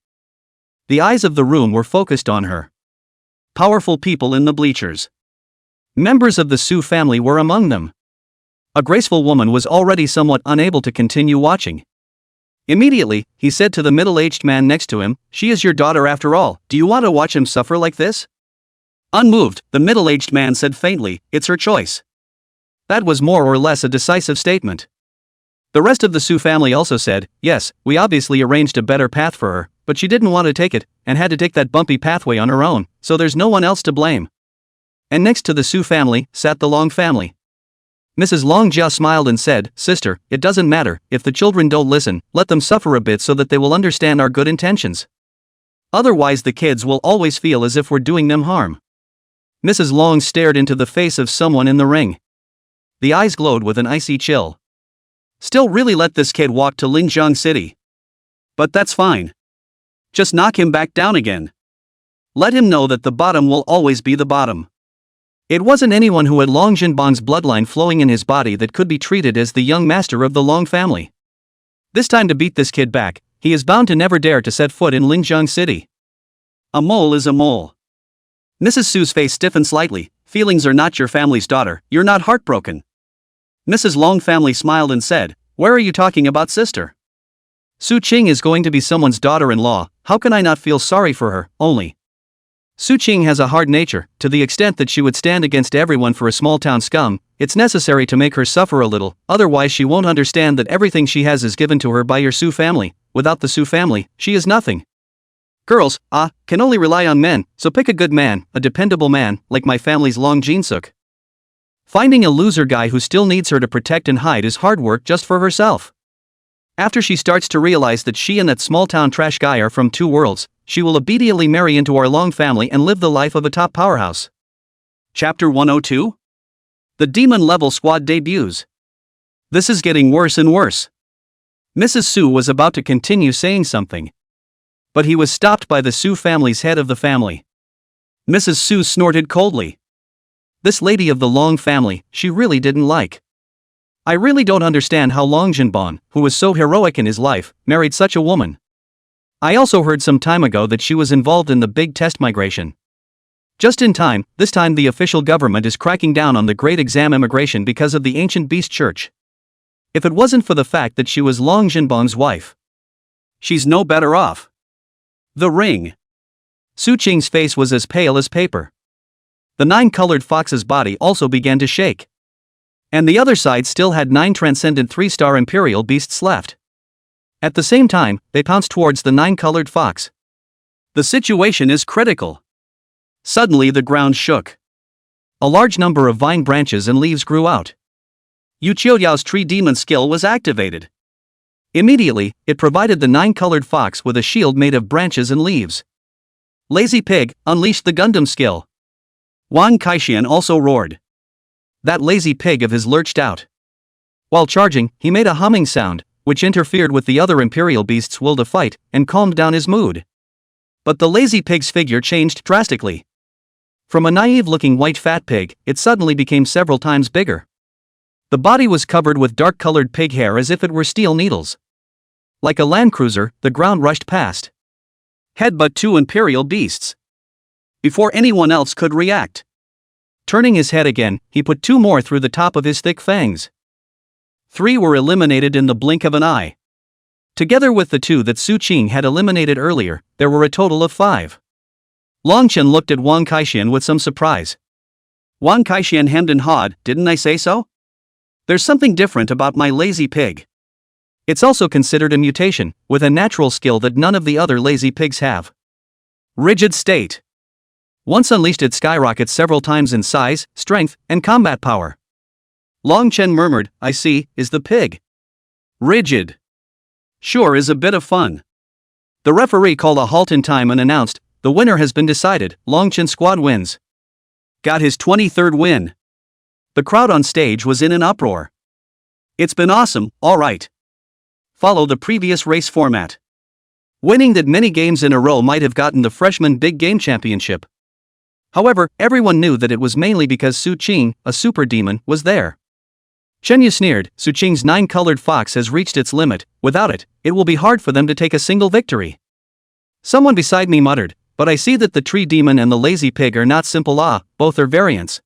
The eyes of the room were focused on her. Powerful people in the bleachers. Members of the Su family were among them. A graceful woman was already somewhat unable to continue watching. Immediately, he said to the middle-aged man next to him, she is your daughter after all, do you want to watch him suffer like this? Unmoved, the middle-aged man said faintly, it's her choice. That was more or less a decisive statement. The rest of the Su family also said, yes, we obviously arranged a better path for her, but she didn't want to take it, and had to take that bumpy pathway on her own, so there's no one else to blame. And next to the Su family, sat the Long family. Mrs. Long Jia smiled and said, sister, it doesn't matter, if the children don't listen, let them suffer a bit so that they will understand our good intentions. Otherwise the kids will always feel as if we're doing them harm. Mrs. Long stared into the face of someone in the ring. The eyes glowed with an icy chill. Still really let this kid walk to Linjiang City. But that's fine. Just knock him back down again. Let him know that the bottom will always be the bottom. It wasn't anyone who had Long Jinbang's bloodline flowing in his body that could be treated as the young master of the Long family. This time to beat this kid back, he is bound to never dare to set foot in Linjiang City. A mole is a mole. Mrs. Su's face stiffened slightly, feelings are not your family's daughter, you're not heartbroken. Mrs. Long family smiled and said, where are you talking about sister? Su Qing is going to be someone's daughter-in-law, how can I not feel sorry for her, only. Su Qing has a hard nature, to the extent that she would stand against everyone for a small-town scum, it's necessary to make her suffer a little, otherwise she won't understand that everything she has is given to her by your Su family, without the Su family, she is nothing. Girls, can only rely on men, so pick a good man, a dependable man, like my family's Long Jinsuk. Finding a loser guy who still needs her to protect and hide is hard work just for herself. After she starts to realize that she and that small-town trash guy are from two worlds, she will immediately marry into our Long family and live the life of a top powerhouse. Chapter 102? The Demon Level Squad debuts. This is getting worse and worse. Mrs. Su was about to continue saying something, but he was stopped by the Su family's head of the family. Mrs. Su snorted coldly. This lady of the Long family, she really didn't like. I really don't understand how Long Jinbon, who was so heroic in his life, married such a woman. I also heard some time ago that she was involved in the big test migration. Just in time, this time the official government is cracking down on the great exam immigration because of the ancient beast church. If it wasn't for the fact that she was Long Jinbon's wife, she's no better off. The ring. Su Qing's face was as pale as paper. The 9-colored fox's body also began to shake. And the other side still had 9 transcendent 3-star imperial beasts left. At the same time, they pounced towards the 9-colored fox. The situation is critical. Suddenly the ground shook. A large number of vine branches and leaves grew out. Yu Qiuyao's tree demon skill was activated. Immediately, it provided the 9-colored fox with a shield made of branches and leaves. Lazy Pig unleashed the Gundam skill. Wang Kaixian also roared. That lazy pig of his lurched out. While charging, he made a humming sound, which interfered with the other imperial beast's will to fight, and calmed down his mood. But the lazy pig's figure changed drastically. From a naive-looking white fat pig, it suddenly became several times bigger. The body was covered with dark-colored pig hair as if it were steel needles. Like a land cruiser, the ground rushed past. Headbutt 2 imperial beasts. Before anyone else could react. Turning his head again, he put 2 more through the top of his thick fangs. 3 were eliminated in the blink of an eye. Together with the 2 that Su Qing had eliminated earlier, there were a total of 5. Long Chen looked at Wang Kaixian with some surprise. Wang Kaixian hemmed and hawed, didn't I say so? There's something different about my lazy pig. It's also considered a mutation, with a natural skill that none of the other lazy pigs have. Rigid state. Once unleashed, it skyrockets several times in size, strength, and combat power. Long Chen murmured, I see, is the pig. Rigid. Sure is a bit of fun. The referee called a halt in time and announced, the winner has been decided, Long Chen squad wins. Got his 23rd win. The crowd on stage was in an uproar. It's been awesome, alright. Follow the previous race format. Winning that many games in a row might have gotten the freshman big game championship. However, everyone knew that it was mainly because Su Qing, a super demon, was there. Chen Yu sneered, Su Qing's 9-colored fox has reached its limit, without it, it will be hard for them to take a single victory. Someone beside me muttered, but I see that the tree demon and the lazy pig are not simple, both are variants.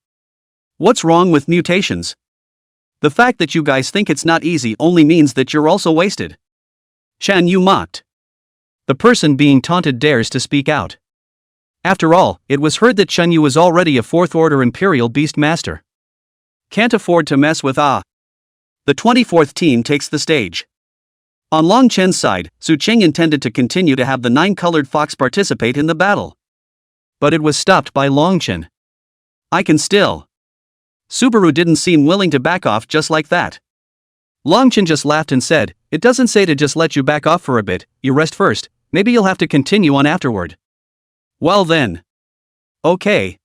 What's wrong with mutations? The fact that you guys think it's not easy only means that you're also wasted. Shan Yu mocked. The person being taunted dares to speak out. After all, it was heard that Chen Yu was already a 4th-order Imperial Beast Master. Can't afford to mess with The 24th team takes the stage. On Long Chen's side, Su Qing intended to continue to have the 9-colored fox participate in the battle. But it was stopped by Long Chen. I can still. Subaru didn't seem willing to back off just like that. Long Chen just laughed and said, it doesn't say to just let you back off for a bit, you rest first, maybe you'll have to continue on afterward. Well then. Okay.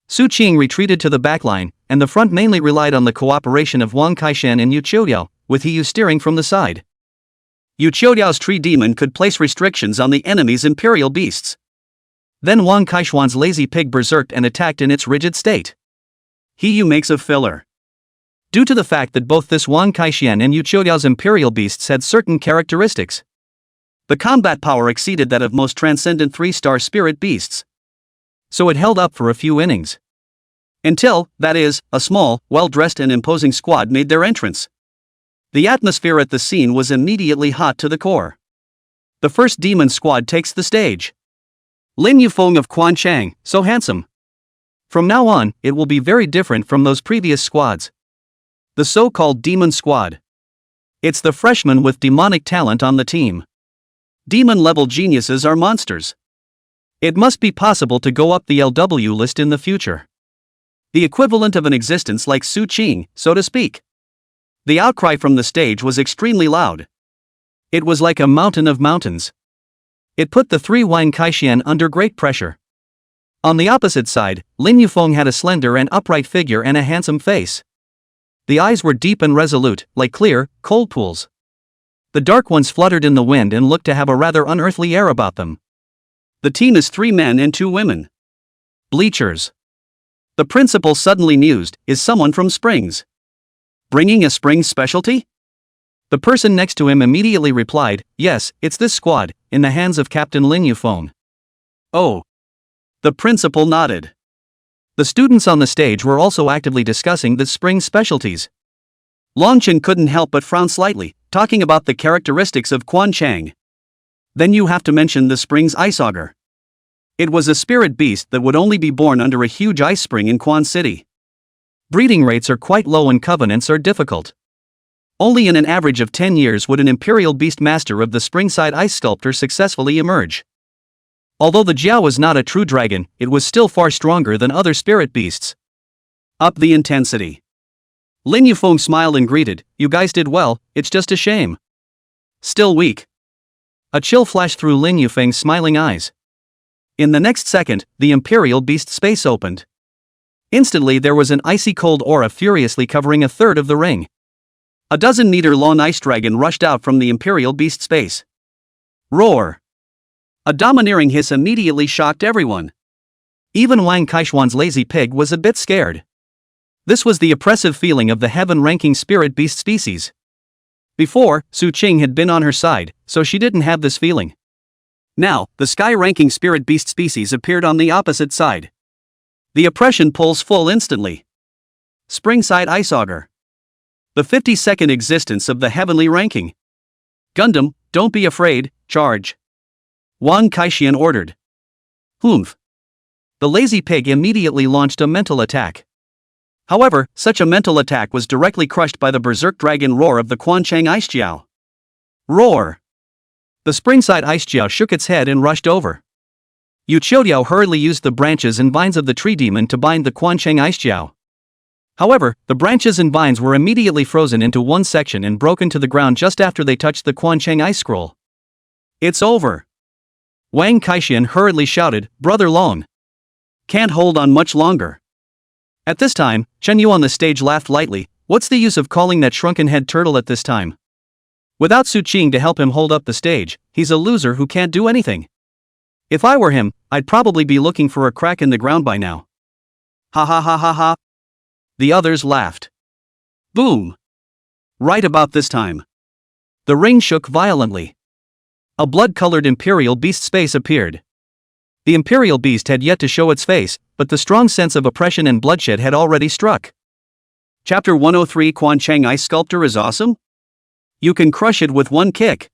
Su Qing retreated to the backline, and the front mainly relied on the cooperation of Wang Kaixian and Yu Qiuyao, with He Yu steering from the side. Yu Qiuyao's tree demon could place restrictions on the enemy's imperial beasts. Then Wang Kaixian's lazy pig berserked and attacked in its rigid state. He Yu makes a filler. Due to the fact that both this Wang Kaixian and Yu Qiuyao's imperial beasts had certain characteristics. The combat power exceeded that of most transcendent 3-star spirit beasts. So it held up for a few innings. Until, that is, a small, well-dressed and imposing squad made their entrance. The atmosphere at the scene was immediately hot to the core. The first demon squad takes the stage. Lin Yufeng of Quanchang, so handsome. From now on, it will be very different from those previous squads. The so-called demon squad. It's the freshman with demonic talent on the team. Demon-level geniuses are monsters. It must be possible to go up the LW list in the future. The equivalent of an existence like Su Qing, so to speak. The outcry from the stage was extremely loud. It was like a mountain of mountains. It put the three Wang Kaixian under great pressure. On the opposite side, Lin Yufeng had a slender and upright figure and a handsome face. The eyes were deep and resolute, like clear, cold pools. The dark ones fluttered in the wind and looked to have a rather unearthly air about them. The team is 3 men and 2 women. Bleachers. The principal suddenly mused, is someone from Springs bringing a Springs specialty? The person next to him immediately replied, yes, it's this squad, in the hands of Captain Lin Yufeng. Oh. The principal nodded. The students on the stage were also actively discussing the Springs specialties. Longchen couldn't help but frown slightly, talking about the characteristics of Quan Chang. Then you have to mention the Springs ice auger. It was a spirit beast that would only be born under a huge ice spring in Quan City. Breeding rates are quite low and covenants are difficult. Only in an average of 10 years would an imperial beast master of the Springside ice sculptor successfully emerge. Although the Jiao was not a true dragon, it was still far stronger than other spirit beasts. Up the intensity. Lin Yufeng smiled and greeted, you guys did well, it's just a shame. Still weak. A chill flashed through Lin Yufeng's smiling eyes. In the next second, the imperial beast space opened. Instantly there was an icy cold aura furiously covering a third of the ring. A 12-meter-long ice dragon rushed out from the imperial beast space. Roar! A domineering hiss immediately shocked everyone. Even Wang Kaishuan's lazy pig was a bit scared. This was the oppressive feeling of the heaven-ranking spirit beast species. Before, Su Qing had been on her side, so she didn't have this feeling. Now, the sky-ranking spirit beast species appeared on the opposite side. The oppression pulls full instantly. Springside Ice Auger. The 52nd existence of the heavenly ranking. Gundam, don't be afraid, charge. Wang Kaixian ordered. Humph. The lazy pig immediately launched a mental attack. However, such a mental attack was directly crushed by the berserk dragon roar of the Quanchang Ice Jiao. Roar! The Springside Ice Jiao shook its head and rushed over. Yu Qiudiao hurriedly used the branches and vines of the tree demon to bind the Quanchang Ice Jiao. However, the branches and vines were immediately frozen into one section and broken to the ground just after they touched the Quanchang Ice Scroll. It's over! Wang Kaixian hurriedly shouted, Brother Long. Can't hold on much longer. At this time, Chen Yu on the stage laughed lightly, what's the use of calling that shrunken head turtle at this time? Without Su Qing to help him hold up the stage, he's a loser who can't do anything. If I were him, I'd probably be looking for a crack in the ground by now. Ha ha ha ha ha. The others laughed. Boom. Right about this time. The ring shook violently. A blood-colored imperial beast space appeared. The imperial beast had yet to show its face, but the strong sense of oppression and bloodshed had already struck. Chapter 103 Quanchang Ice Sculptor is awesome? You can crush it with one kick.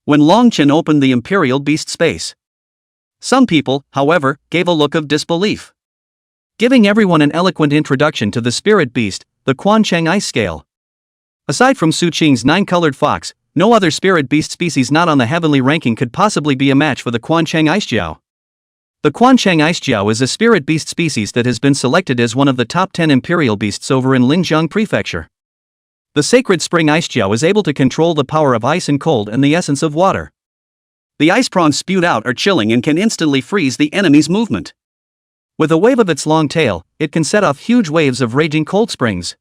When Longchen opened the imperial beast space. Some people, however, gave a look of disbelief. Giving everyone an eloquent introduction to the spirit beast, the Quanchang Ice Scale. Aside from Su Qing's 9-colored fox, no other spirit beast species not on the heavenly ranking could possibly be a match for the Quanchang Ice Jiao. The Quanchang Ice Jiao is a spirit beast species that has been selected as one of the top 10 imperial beasts over in Linjiang Prefecture. The sacred spring Ice Jiao is able to control the power of ice and cold and the essence of water. The ice prawns spewed out are chilling and can instantly freeze the enemy's movement. With a wave of its long tail, it can set off huge waves of raging cold springs.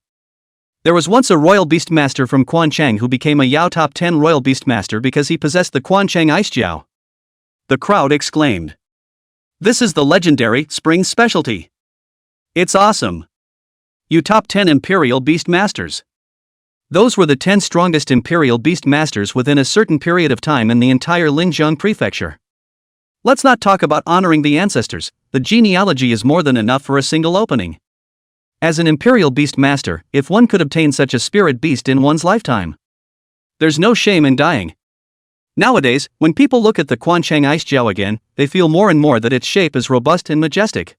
There was once a royal beastmaster from Quanchang who became a Yao top 10 royal beastmaster because he possessed the Quanchang Ice Jiao. The crowd exclaimed. This is the legendary spring specialty. It's awesome. You top 10 imperial beastmasters. Those were the 10 strongest imperial beast masters within a certain period of time in the entire Linjiang Prefecture. Let's not talk about honoring the ancestors, the genealogy is more than enough for a single opening. As an imperial beast master, if one could obtain such a spirit beast in one's lifetime, there's no shame in dying. Nowadays, when people look at the Quanchang Ice Jiao again, they feel more and more that its shape is robust and majestic.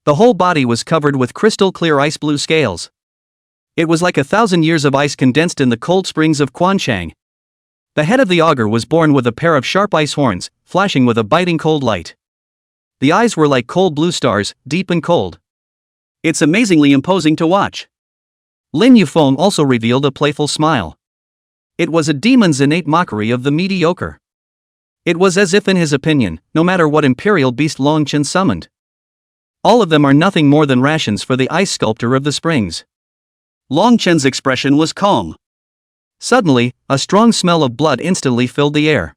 The whole body was covered with crystal clear ice blue scales. It was like 1,000 years of ice condensed in the cold springs of Quanchang. The head of the augur was born with a pair of sharp ice horns, flashing with a biting cold light. The eyes were like cold blue stars, deep and cold. It's amazingly imposing to watch. Lin Yufeng also revealed a playful smile. It was a demon's innate mockery of the mediocre. It was as if in his opinion, no matter what imperial beast Longchen summoned, all of them are nothing more than rations for the ice sculptor of the springs. Longchen's expression was calm. Suddenly, a strong smell of blood instantly filled the air.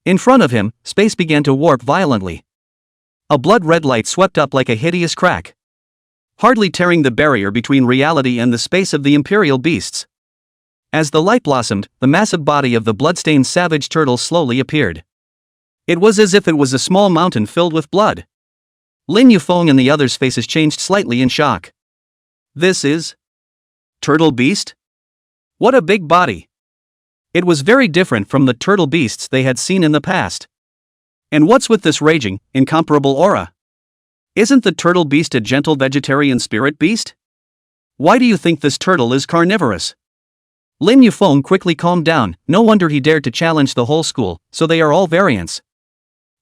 In front of him, space began to warp violently. A blood-red light swept up like a hideous crack, hardly tearing the barrier between reality and the space of the imperial beasts. As the light blossomed, the massive body of the blood-stained savage turtle slowly appeared. It was as if it was a small mountain filled with blood. Lin Yufeng and the others' faces changed slightly in shock. This is Turtle Beast? What a big body! It was very different from the turtle beasts they had seen in the past. And what's with this raging, incomparable aura? Isn't the turtle beast a gentle vegetarian spirit beast? Why do you think this turtle is carnivorous? Lin Yufeng quickly calmed down. No wonder he dared to challenge the whole school, so they are all variants.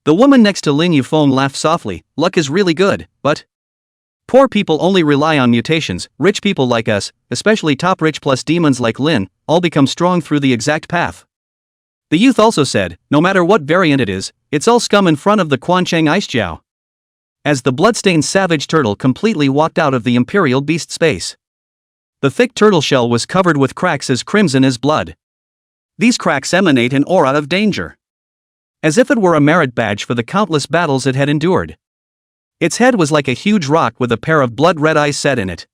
The woman next to Lin Yufeng laughed softly. Luck is really good, but poor people only rely on mutations. Rich people like us, especially top rich plus demons like Lin, all become strong through the exact path. The youth also said, no matter what variant it is, it's all scum in front of the Quanchang Ice Jiao. As the bloodstained savage turtle completely walked out of the imperial beast space, the thick turtle shell was covered with cracks as crimson as blood. These cracks emanate an aura of danger, as if it were a merit badge for the countless battles it had endured. Its head was like a huge rock with a pair of blood-red eyes set in it.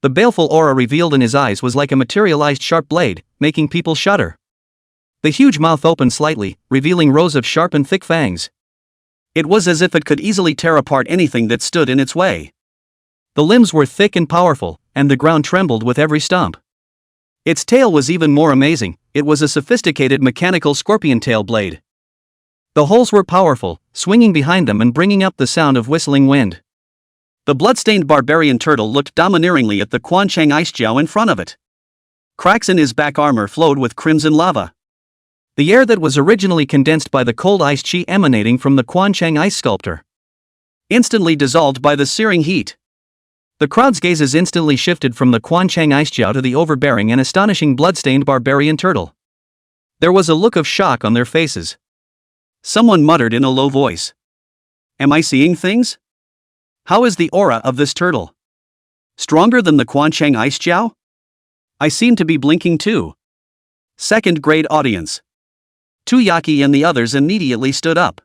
The baleful aura revealed in his eyes was like a materialized sharp blade, making people shudder. The huge mouth opened slightly, revealing rows of sharp and thick fangs. It was as if it could easily tear apart anything that stood in its way. The limbs were thick and powerful, and the ground trembled with every stomp. Its tail was even more amazing. It was a sophisticated mechanical scorpion tail blade. The holes were powerful, swinging behind them and bringing up the sound of whistling wind. The bloodstained barbarian turtle looked domineeringly at the Quanchang Ice Jiao in front of it. Cracks in his back armor flowed with crimson lava. The air that was originally condensed by the cold ice chi emanating from the Quanchang ice sculptor instantly dissolved by the searing heat. The crowd's gazes instantly shifted from the Quanchang Ice Jiao to the overbearing and astonishing bloodstained barbarian turtle. There was a look of shock on their faces. Someone muttered in a low voice, "Am I seeing things? How is the aura of this turtle? Stronger than the Quanchang Ice Jiao? I seem to be blinking too." Second grade audience. Tuyaki and the others immediately stood up.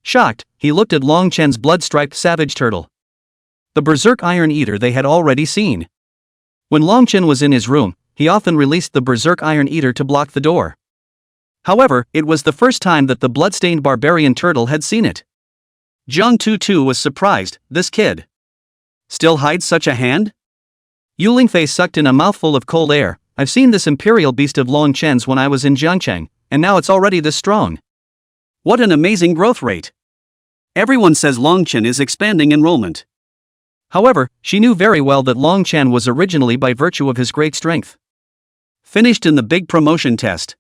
Shocked, he looked at Longchen's blood-striped savage turtle, the berserk iron eater they had already seen. When Longchen was in his room, he often released the berserk iron eater to block the door. However, it was the first time that the bloodstained barbarian turtle had seen it. Jiang Tutu was surprised. This kid still hides such a hand? Yu Lingfei sucked in a mouthful of cold air. I've seen this imperial beast of Longchen's when I was in Jiangcheng, and now it's already this strong. What an amazing growth rate. Everyone says Longchen is expanding enrollment. However, she knew very well that Longchen was originally by virtue of his great strength. Finished in the big promotion test.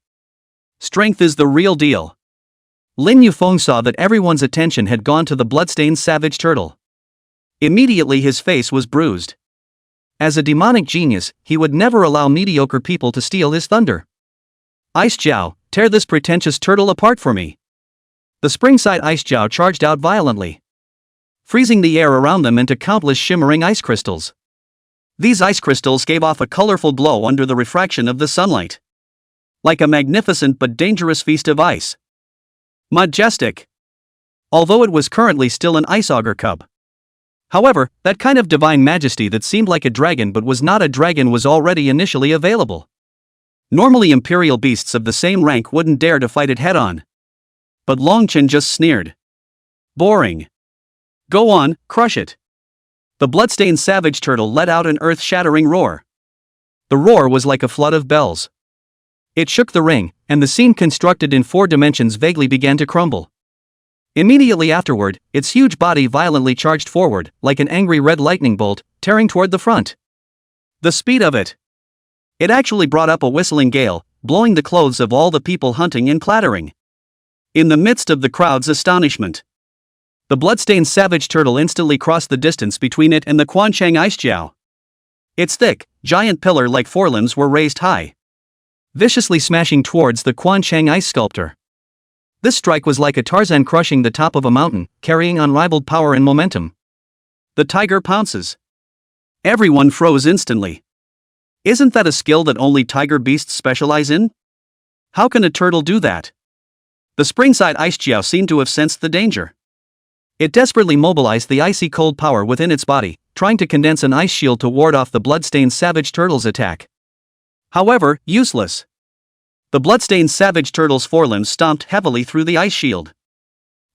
Strength is the real deal. Lin Yufeng saw that everyone's attention had gone to the bloodstained savage turtle. Immediately his face was bruised. As a demonic genius, he would never allow mediocre people to steal his thunder. Ice Jiao, tear this pretentious turtle apart for me. The springside Ice Jiao charged out violently, freezing the air around them into countless shimmering ice crystals. These ice crystals gave off a colorful glow under the refraction of the sunlight, like a magnificent but dangerous feast of ice. Majestic. Although it was currently still an ice augur cub. However, that kind of divine majesty that seemed like a dragon but was not a dragon was already initially available. Normally imperial beasts of the same rank wouldn't dare to fight it head-on. But Longchen just sneered. Boring. Go on, crush it. The bloodstained savage turtle let out an earth-shattering roar. The roar was like a flood of bells. It shook the ring, and the scene constructed in 4 dimensions vaguely began to crumble. Immediately afterward, its huge body violently charged forward, like an angry red lightning bolt, tearing toward the front. The speed of it! It actually brought up a whistling gale, blowing the clothes of all the people hunting and clattering. In the midst of the crowd's astonishment, the bloodstained savage turtle instantly crossed the distance between it and the Quanchang ice jiao. Its thick, giant pillar-like forelimbs were raised high, viciously smashing towards the Quanchang ice sculptor. This strike was like a Tarzan crushing the top of a mountain, carrying unrivaled power and momentum. The tiger pounces. Everyone froze instantly. Isn't that a skill that only tiger beasts specialize in? How can a turtle do that? The springside ice jiao seemed to have sensed the danger. It desperately mobilized the icy cold power within its body, trying to condense an ice shield to ward off the bloodstained savage turtle's attack. However, useless. The bloodstained savage turtle's forelimbs stomped heavily through the ice shield.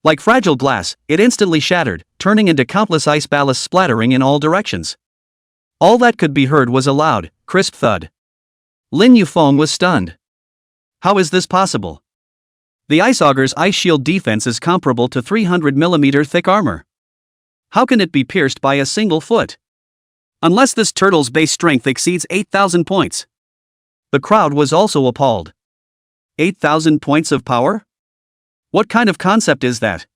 Like fragile glass, it instantly shattered, turning into countless ice ballasts splattering in all directions. All that could be heard was a loud, crisp thud. Lin Yufeng was stunned. How is this possible? The ice auger's ice shield defense is comparable to 300mm thick armor. How can it be pierced by a single foot? Unless this turtle's base strength exceeds 8,000 points. The crowd was also appalled. 8,000 points of power? What kind of concept is that?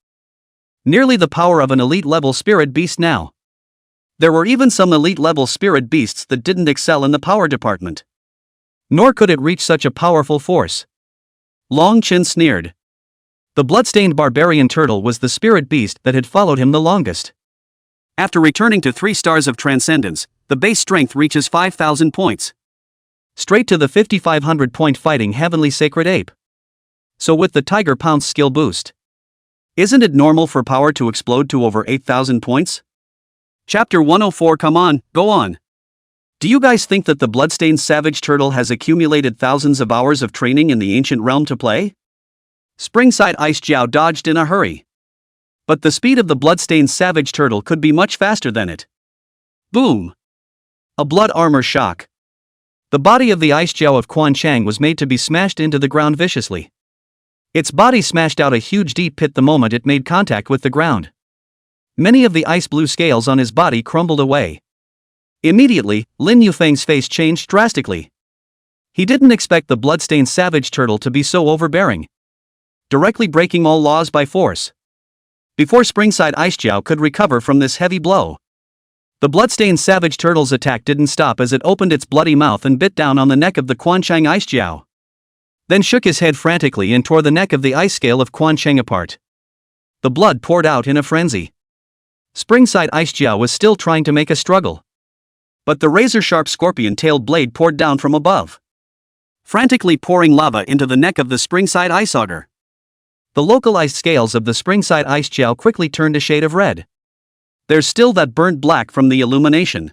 Nearly the power of an elite-level spirit beast now. There were even some elite-level spirit beasts that didn't excel in the power department. Nor could it reach such a powerful force. Long Chin sneered. The bloodstained barbarian turtle was the spirit beast that had followed him the longest. After returning to 3 stars of transcendence, the base strength reaches 5,000 points. Straight to the 5,500-point fighting heavenly sacred ape. So with the tiger pounce skill boost, isn't it normal for power to explode to over 8,000 points? Chapter 104. Come on, go on. Do you guys think that the bloodstained savage turtle has accumulated thousands of hours of training in the ancient realm to play? Springside ice jiao dodged in a hurry. But the speed of the bloodstained savage turtle could be much faster than it. Boom! A blood armor shock. The body of the ice jiao of Quanchang was made to be smashed into the ground viciously. Its body smashed out a huge deep pit the moment it made contact with the ground. Many of the ice blue scales on his body crumbled away. Immediately, Lin Yufeng's face changed drastically. He didn't expect the bloodstained savage turtle to be so overbearing, directly breaking all laws by force. Before Springside Ice Jiao could recover from this heavy blow, the bloodstained savage turtle's attack didn't stop as it opened its bloody mouth and bit down on the neck of the Quanchang Ice Jiao. Then shook his head frantically and tore the neck of the ice scale of Quanchang apart. The blood poured out in a frenzy. Springside Ice Jiao was still trying to make a struggle. But the razor-sharp scorpion-tailed blade poured down from above, frantically pouring lava into the neck of the Springside Ice Auger. The localized scales of the Springside Ice Jiao quickly turned a shade of red. There's still that burnt black from the illumination.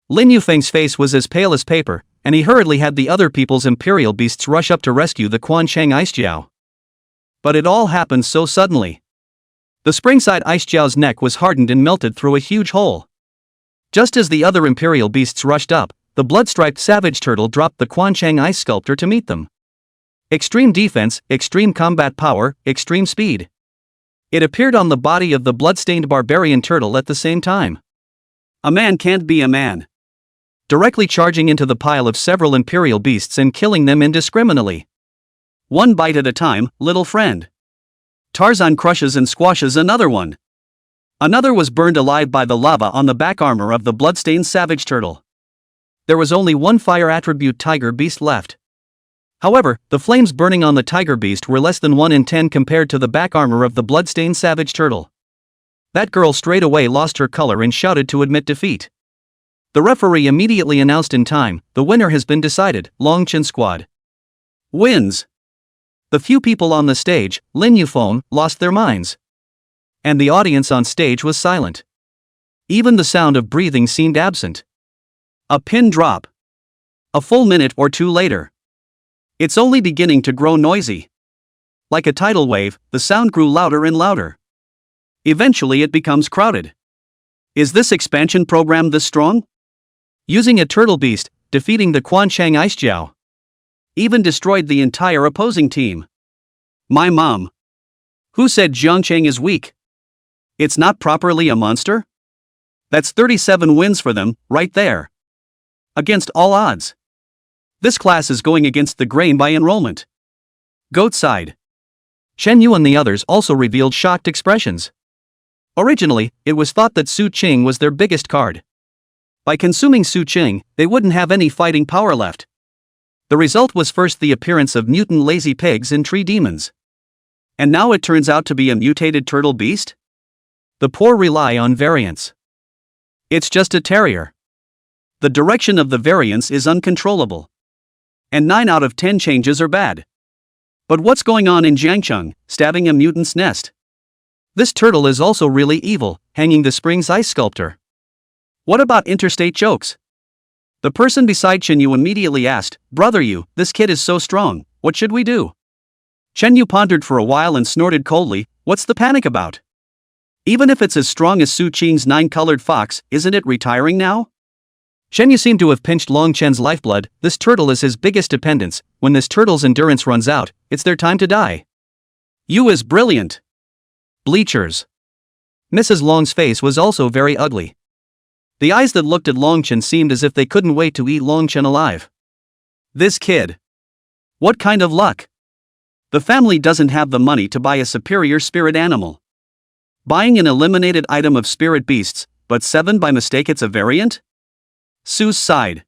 Lin Yufeng's face was as pale as paper, and he hurriedly had the other people's imperial beasts rush up to rescue the Quanchang Ice Jiao. But it all happened so suddenly. The Springside Ice Jiao's neck was hardened and melted through a huge hole. Just as the other imperial beasts rushed up, the blood-striped savage turtle dropped the Quanchang Ice Sculptor to meet them. Extreme defense, extreme combat power, extreme speed. It appeared on the body of the blood-stained barbarian turtle at the same time. A man can't be a man. Directly charging into the pile of several imperial beasts and killing them indiscriminately. One bite at a time, little friend. Tarzan crushes and squashes another one. Another was burned alive by the lava on the back armor of the bloodstained savage turtle. There was only one fire attribute tiger beast left. However, the flames burning on the tiger beast were less than 1 in 10 compared to the back armor of the bloodstained savage turtle. That girl straight away lost her color and shouted to admit defeat. The referee immediately announced in time, the winner has been decided, Long Chin Squad wins. The few people on the stage, Lin Yufeng, lost their minds. And the audience on stage was silent. Even the sound of breathing seemed absent. A pin drop. A full minute or two later. It's only beginning to grow noisy. Like a tidal wave, the sound grew louder and louder. Eventually it becomes crowded. Is this expansion program this strong? Using a turtle beast, defeating the Quanchang Ice Jiao. Even destroyed the entire opposing team. My mom. Who said Jiangcheng is weak? It's not properly a monster? That's 37 wins for them, right there. Against all odds. This class is going against the grain by enrollment. Goat sighed. Shen Yu and the others also revealed shocked expressions. Originally, it was thought that Su Qing was their biggest card. By consuming Su Qing, they wouldn't have any fighting power left. The result was first the appearance of mutant lazy pigs and tree demons. And now it turns out to be a mutated turtle beast? The poor rely on variance. It's just a terrier. The direction of the variance is uncontrollable. And 9 out of 10 changes are bad. But what's going on in Jiangcheng, stabbing a mutant's nest? This turtle is also really evil, hanging the spring's ice sculptor. What about interstate jokes? The person beside Chen Yu immediately asked, "Brother Yu, this kid is so strong, what should we do?" Chen Yu pondered for a while and snorted coldly, "What's the panic about? Even if it's as strong as Su Qing's 9-colored fox, isn't it retiring now?" Shen Yu seemed to have pinched Long Chen's lifeblood. This turtle is his biggest dependence. When this turtle's endurance runs out, it's their time to die. Yu is brilliant. Bleachers. Mrs. Long's face was also very ugly. The eyes that looked at Long Chen seemed as if they couldn't wait to eat Long Chen alive. This kid. What kind of luck? The family doesn't have the money to buy a superior spirit animal. Buying an eliminated item of spirit beasts, but 7 by mistake it's a variant? Su sighed.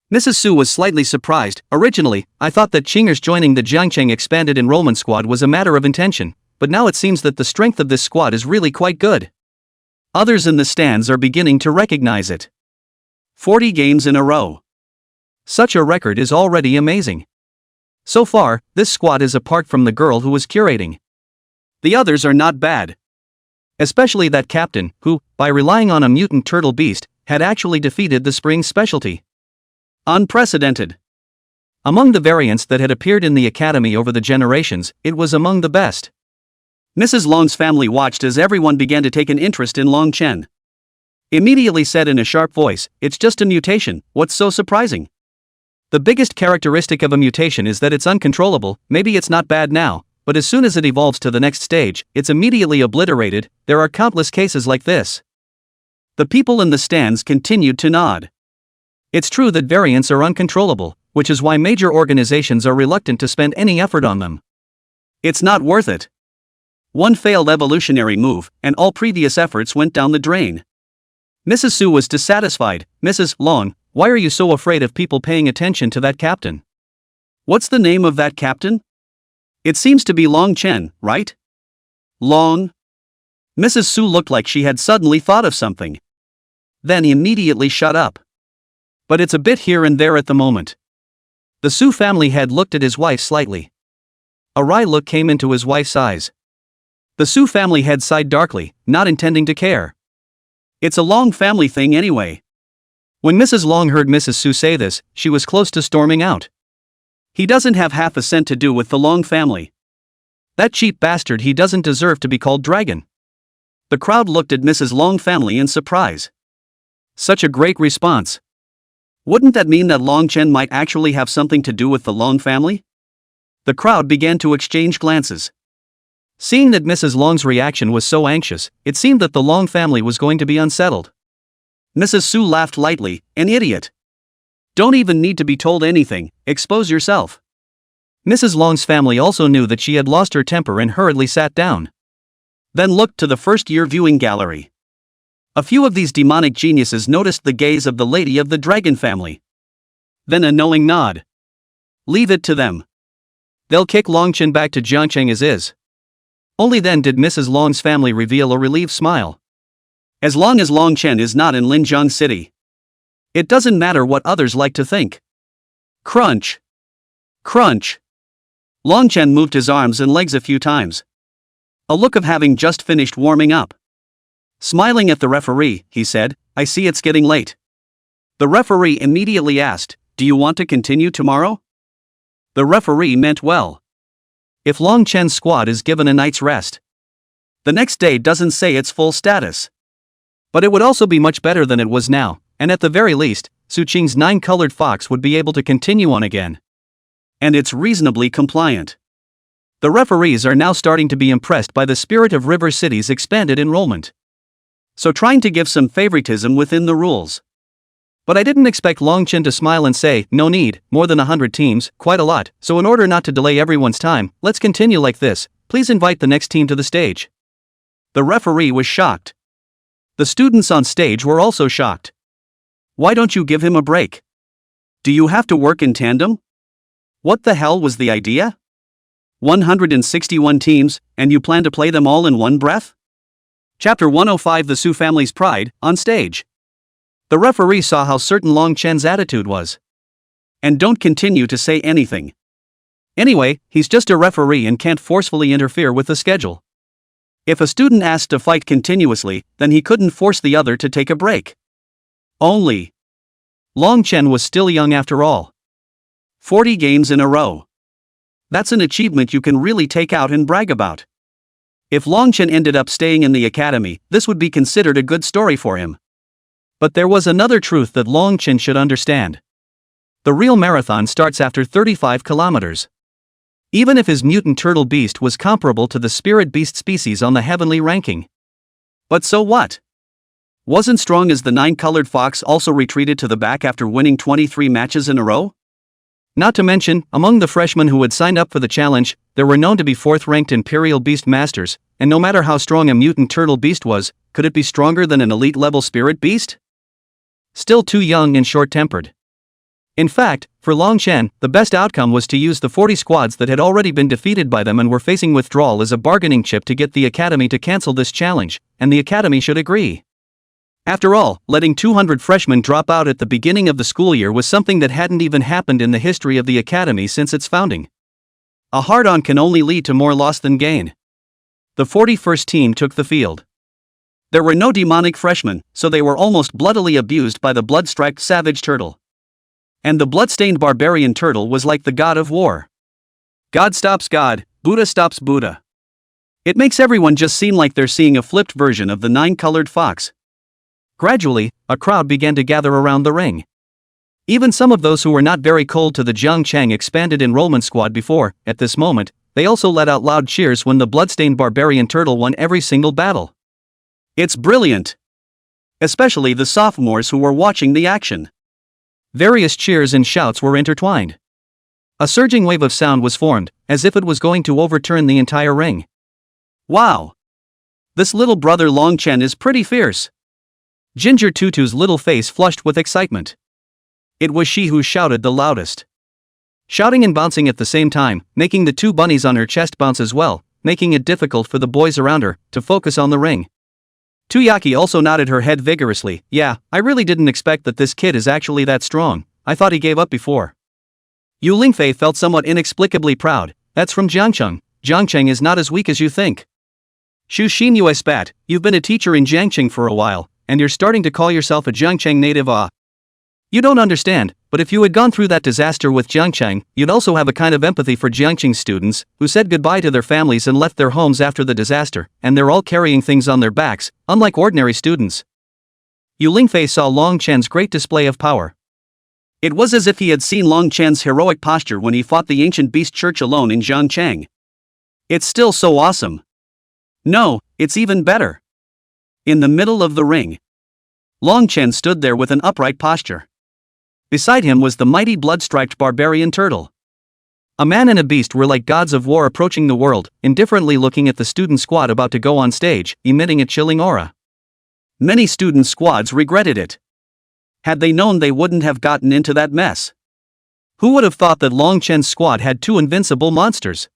Mrs. Su was slightly surprised. Originally, I thought that Qingers joining the Jiangcheng expanded enrollment squad was a matter of intention, but now it seems that the strength of this squad is really quite good. Others in the stands are beginning to recognize it. 40 games in a row. Such a record is already amazing. So far, this squad is apart from the girl who was curating. The others are not bad. Especially that captain, who, by relying on a mutant turtle beast, had actually defeated the spring specialty. Unprecedented. Among the variants that had appeared in the academy over the generations, it was among the best. Mrs. Long's family watched as everyone began to take an interest in Long Chen. Immediately said in a sharp voice, "It's just a mutation, what's so surprising?" The biggest characteristic of a mutation is that it's uncontrollable. Maybe it's not bad now, but as soon as it evolves to the next stage, it's immediately obliterated. There are countless cases like this. The people in the stands continued to nod. It's true that variants are uncontrollable, which is why major organizations are reluctant to spend any effort on them. It's not worth it. One failed evolutionary move, and all previous efforts went down the drain. Mrs. Su was dissatisfied. "Mrs. Long, why are you so afraid of people paying attention to that captain?" "What's the name of that captain?" "It seems to be Long Chen, right?" "Long?" Mrs. Su looked like she had suddenly thought of something. Then immediately shut up. "But it's a bit here and there at the moment." The Su family head looked at his wife slightly. A wry look came into his wife's eyes. The Su family head sighed darkly, not intending to care. It's a Long family thing anyway. When Mrs. Long heard Mrs. Su say this, she was close to storming out. He doesn't have half a cent to do with the Long family. That cheap bastard, he doesn't deserve to be called Dragon. The crowd looked at Mrs. Long family in surprise. Such a great response. Wouldn't that mean that Long Chen might actually have something to do with the Long family? The crowd began to exchange glances. Seeing that Mrs. Long's reaction was so anxious, it seemed that the Long family was going to be unsettled. Mrs. Su laughed lightly, "An idiot. Don't even need to be told anything, expose yourself." Mrs. Long's family also knew that she had lost her temper and hurriedly sat down. Then looked to the first-year viewing gallery. A few of these demonic geniuses noticed the gaze of the lady of the dragon family. Then a knowing nod. Leave it to them. They'll kick Long Chen back to Jiangcheng as is. Only then did Mrs. Long's family reveal a relieved smile. As long as Long Chen is not in Linjiang City. It doesn't matter what others like to think. Crunch. Crunch. Long Chen moved his arms and legs a few times. A look of having just finished warming up. Smiling at the referee, he said, "I see it's getting late." The referee immediately asked, "Do you want to continue tomorrow?" The referee meant well. If Long Chen's squad is given a night's rest, the next day doesn't say its full status. But it would also be much better than it was now, and at the very least, Su Qing's 9-colored fox would be able to continue on again. And it's reasonably compliant. The referees are now starting to be impressed by the spirit of River City's expanded enrollment. So trying to give some favoritism within the rules. But I didn't expect Longchen to smile and say, no need, more than 100 teams, quite a lot, so in order not to delay everyone's time, let's continue like this, please invite the next team to the stage. The referee was shocked. The students on stage were also shocked. Why don't you give him a break? Do you have to work in tandem? What the hell was the idea? 161 teams, and you plan to play them all in one breath? Chapter 105 The Su Family's Pride, on stage. The referee saw how certain Longchen's attitude was. And don't continue to say anything. Anyway, he's just a referee and can't forcefully interfere with the schedule. If a student asked to fight continuously, then he couldn't force the other to take a break. Only. Longchen was still young after all. 40 games in a row. That's an achievement you can really take out and brag about. If Longchen ended up staying in the academy, this would be considered a good story for him. But there was another truth that Longchen should understand. The real marathon starts after 35 kilometers. Even if his mutant turtle beast was comparable to the spirit beast species on the heavenly ranking. But so what? Wasn't strong as the 9-colored fox also retreated to the back after winning 23 matches in a row? Not to mention, among the freshmen who had signed up for the challenge, there were known to be 4th-ranked Imperial Beast Masters, and no matter how strong a mutant turtle beast was, could it be stronger than an elite-level spirit beast? Still too young and short-tempered. In fact, for Longchen, the best outcome was to use the 40 squads that had already been defeated by them and were facing withdrawal as a bargaining chip to get the academy to cancel this challenge, and the academy should agree. After all, letting 200 freshmen drop out at the beginning of the school year was something that hadn't even happened in the history of the academy since its founding. A hard-on can only lead to more loss than gain. The 41st team took the field. There were no demonic freshmen, so they were almost bloodily abused by the blood-striped savage turtle. And the blood-stained barbarian turtle was like the god of war. God stops God, Buddha stops Buddha. It makes everyone just seem like they're seeing a flipped version of the 9-colored fox. Gradually, a crowd began to gather around the ring. Even some of those who were not very cold to the Zhangcheng expanded enrollment squad before, at this moment, they also let out loud cheers when the blood-stained barbarian turtle won every single battle. It's brilliant! Especially the sophomores who were watching the action. Various cheers and shouts were intertwined. A surging wave of sound was formed, as if it was going to overturn the entire ring. Wow! This little brother Longchen is pretty fierce. Ginger Tutu's little face flushed with excitement. It was she who shouted the loudest. Shouting and bouncing at the same time, making the 2 bunnies on her chest bounce as well, making it difficult for the boys around her to focus on the ring. Tuyaki also nodded her head vigorously. Yeah, I really didn't expect that this kid is actually that strong. I thought he gave up before. Yu Lingfei felt somewhat inexplicably proud. That's from Jiangcheng. Jiangcheng is not as weak as you think. Shu Xinyue spat. You've been a teacher in Jiangcheng for a while, and you're starting to call yourself a Jiangcheng native. You don't understand, but if you had gone through that disaster with Jiangcheng, you'd also have a kind of empathy for Jiangcheng students, who said goodbye to their families and left their homes after the disaster, and they're all carrying things on their backs, unlike ordinary students. Yu Lingfei saw Longchen's great display of power. It was as if he had seen Longchen's heroic posture when he fought the ancient beast church alone in Jiangcheng. It's still so awesome. No, it's even better. In the middle of the ring, Longchen stood there with an upright posture. Beside him was the mighty blood-striped barbarian turtle. A man and a beast were like gods of war approaching the world, indifferently looking at the student squad about to go on stage, emitting a chilling aura. Many student squads regretted it. Had they known, they wouldn't have gotten into that mess. Who would have thought that Longchen's squad had 2 invincible monsters?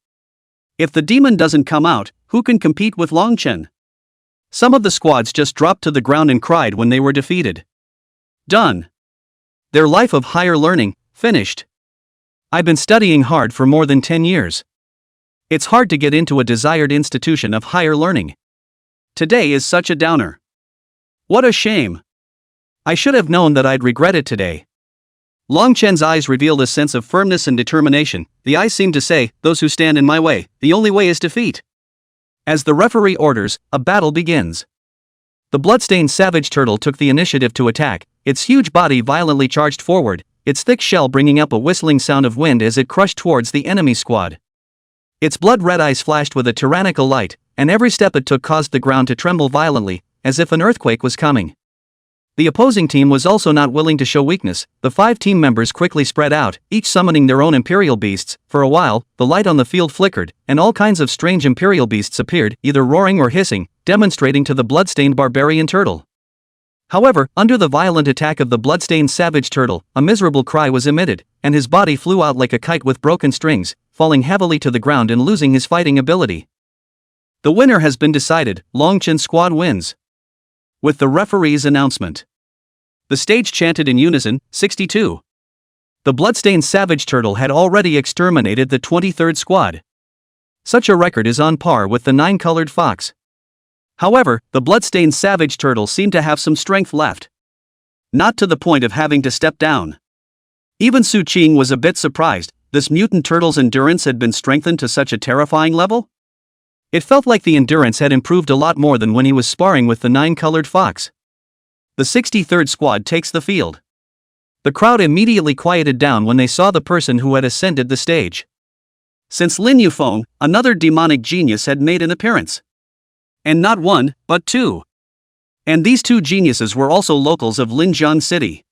If the demon doesn't come out, who can compete with Longchen? Some of the squads just dropped to the ground and cried when they were defeated. Done. Their life of higher learning, finished. I've been studying hard for more than 10 years. It's hard to get into a desired institution of higher learning. Today is such a downer. What a shame. I should have known that I'd regret it today. Longchen's eyes revealed a sense of firmness and determination. The eyes seemed to say, those who stand in my way, the only way is defeat. As the referee orders, a battle begins. The bloodstained savage turtle took the initiative to attack, its huge body violently charged forward, its thick shell bringing up a whistling sound of wind as it crushed towards the enemy squad. Its blood-red eyes flashed with a tyrannical light, and every step it took caused the ground to tremble violently, as if an earthquake was coming. The opposing team was also not willing to show weakness. The 5 team members quickly spread out, each summoning their own imperial beasts. For a while, the light on the field flickered, and all kinds of strange imperial beasts appeared, either roaring or hissing, demonstrating to the bloodstained barbarian turtle. However, under the violent attack of the bloodstained savage turtle, a miserable cry was emitted, and his body flew out like a kite with broken strings, falling heavily to the ground and losing his fighting ability. The winner has been decided. Longchen squad wins. With the referee's announcement. The stage chanted in unison, 62. The bloodstained savage turtle had already exterminated the 23rd squad. Such a record is on par with the 9-colored fox. However, the bloodstained savage turtle seemed to have some strength left. Not to the point of having to step down. Even Su Qing was a bit surprised. This mutant turtle's endurance had been strengthened to such a terrifying level? It felt like the endurance had improved a lot more than when he was sparring with the 9-colored fox. The 63rd squad takes the field. The crowd immediately quieted down when they saw the person who had ascended the stage. Since Lin Yufeng, another demonic genius had made an appearance. And not one, but 2. And these 2 geniuses were also locals of Linjiang City.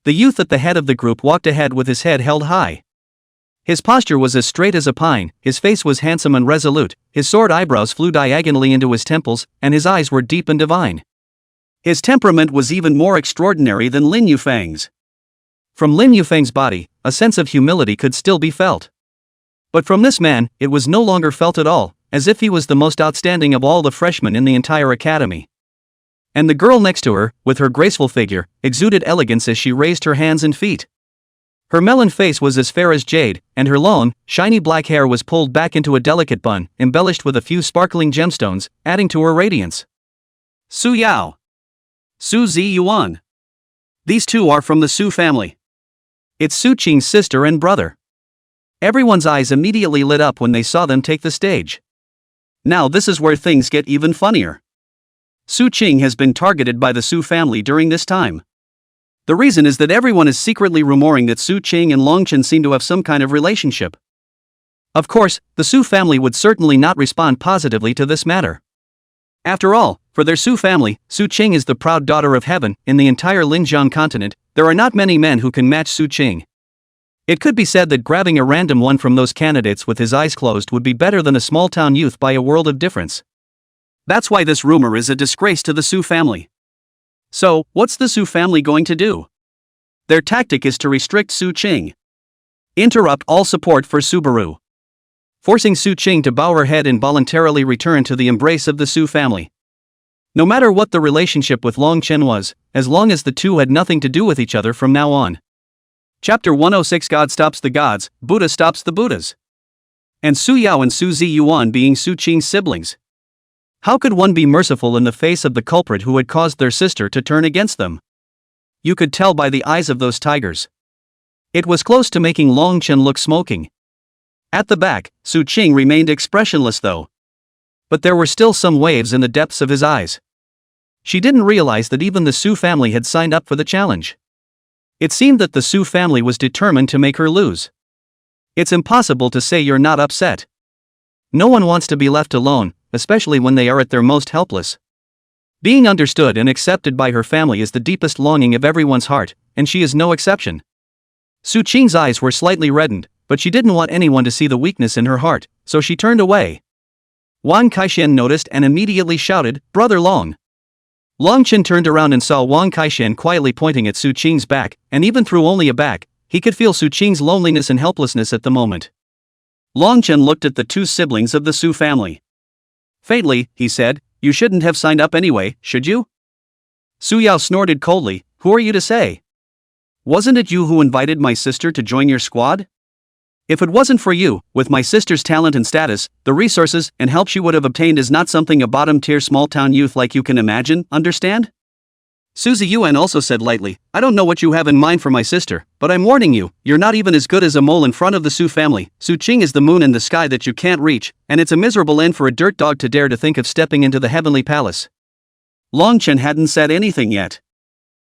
The youth at the head of the group walked ahead with his head held high. His posture was as straight as a pine, his face was handsome and resolute, his sword eyebrows flew diagonally into his temples, and his eyes were deep and divine. His temperament was even more extraordinary than Lin Yufeng's. From Lin Yufeng's body, a sense of humility could still be felt. But from this man, it was no longer felt at all, as if he was the most outstanding of all the freshmen in the entire academy. And the girl next to her, with her graceful figure, exuded elegance as she raised her hands and feet. Her melon face was as fair as jade, and her long, shiny black hair was pulled back into a delicate bun, embellished with a few sparkling gemstones, adding to her radiance. Su Yao. Su Zi Yuan. These 2 are from the Su family. It's Su Qing's sister and brother. Everyone's eyes immediately lit up when they saw them take the stage. Now this is where things get even funnier. Su Qing has been targeted by the Su family during this time. The reason is that everyone is secretly rumoring that Su Qing and Longchen seem to have some kind of relationship. Of course, the Su family would certainly not respond positively to this matter. After all, for their Su family, Su Qing is the proud daughter of heaven. In the entire Linjiang continent, there are not many men who can match Su Qing. It could be said that grabbing a random one from those candidates with his eyes closed would be better than a small-town youth by a world of difference. That's why this rumor is a disgrace to the Su family. So, what's the Su family going to do? Their tactic is to restrict Su Qing. Interrupt all support for Subaru. Forcing Su Qing to bow her head and voluntarily return to the embrace of the Su family. No matter what the relationship with Long Chen was, as long as the 2 had nothing to do with each other from now on. Chapter 106 God stops the gods, Buddha stops the Buddhas. And Su Yao and Su Zi Yuan being Su Qing's siblings. How could one be merciful in the face of the culprit who had caused their sister to turn against them? You could tell by the eyes of those tigers. It was close to making Long Chen look smoking. At the back, Su Qing remained expressionless though. But there were still some waves in the depths of his eyes. She didn't realize that even the Su family had signed up for the challenge. It seemed that the Su family was determined to make her lose. It's impossible to say you're not upset. No one wants to be left alone, especially when they are at their most helpless. Being understood and accepted by her family is the deepest longing of everyone's heart, and she is no exception. Su Qing's eyes were slightly reddened, but she didn't want anyone to see the weakness in her heart, so she turned away. Wang Kaishan noticed and immediately shouted, "Brother Long!" Long Chen turned around and saw Wang Kaishan quietly pointing at Su Qing's back, and even through only a back, he could feel Su Qing's loneliness and helplessness at the moment. Long Chen looked at the 2 siblings of the Su family. Faintly, he said, "You shouldn't have signed up anyway, should you?" Su Yao snorted coldly, "Who are you to say? Wasn't it you who invited my sister to join your squad? If it wasn't for you, with my sister's talent and status, the resources and help she would have obtained is not something a bottom-tier small-town youth like you can imagine, understand?" Su Ziyuan also said lightly, "I don't know what you have in mind for my sister, but I'm warning you, you're not even as good as a mole in front of the Su family. Su Qing is the moon in the sky that you can't reach, and it's a miserable end for a dirt dog to dare to think of stepping into the heavenly palace." Long Chen hadn't said anything yet.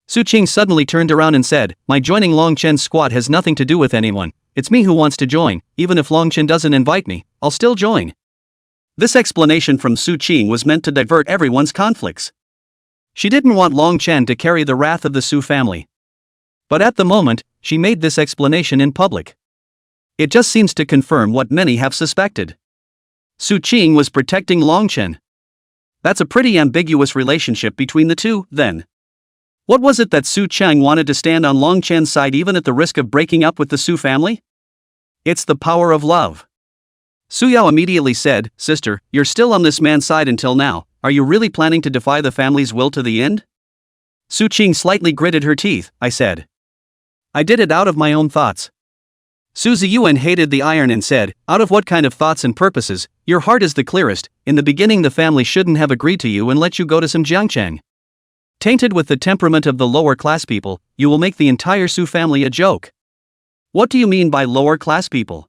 Su Qing suddenly turned around and said, "My joining Long Chen's squad has nothing to do with anyone. It's me who wants to join. Even if Long Chen doesn't invite me, I'll still join." This explanation from Su Qing was meant to divert everyone's conflicts. She didn't want Long Chen to carry the wrath of the Su family. But at the moment, she made this explanation in public. It just seems to confirm what many have suspected. Su Qing was protecting Long Chen. That's a pretty ambiguous relationship between the two, then. What was it that Su Cheng wanted to stand on Long Chen's side even at the risk of breaking up with the Su family? It's the power of love. Su Yao immediately said, "Sister, you're still on this man's side until now, are you really planning to defy the family's will to the end?" Su Qing slightly gritted her teeth. "I said. I did it out of my own thoughts." Su Ziyuan hated the iron and said, "Out of what kind of thoughts and purposes? Your heart is the clearest. In the beginning the family shouldn't have agreed to you and let you go to some Jiangcheng. Tainted with the temperament of the lower class people, you will make the entire Su family a joke." "What do you mean by lower class people?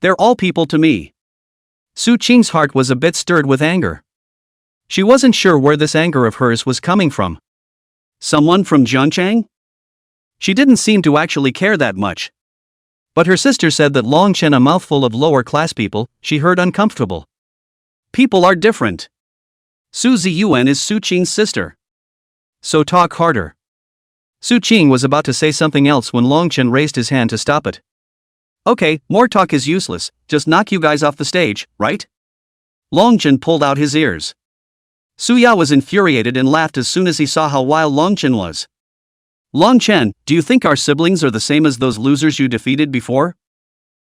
They're all people to me." Su Qing's heart was a bit stirred with anger. She wasn't sure where this anger of hers was coming from. Someone from Jiangcheng? She didn't seem to actually care that much. But her sister said that Long Chen, a mouthful of lower class people, she heard uncomfortable. People are different. Su Ziyuan is Su Qing's sister. So talk harder. Su Qing was about to say something else when Long Chen raised his hand to stop it. "Okay, more talk is useless, just knock you guys off the stage, right?" Long Chen pulled out his ears. Su Yao was infuriated and laughed as soon as he saw how wild Long Chen was. "Long Chen, do you think our siblings are the same as those losers you defeated before?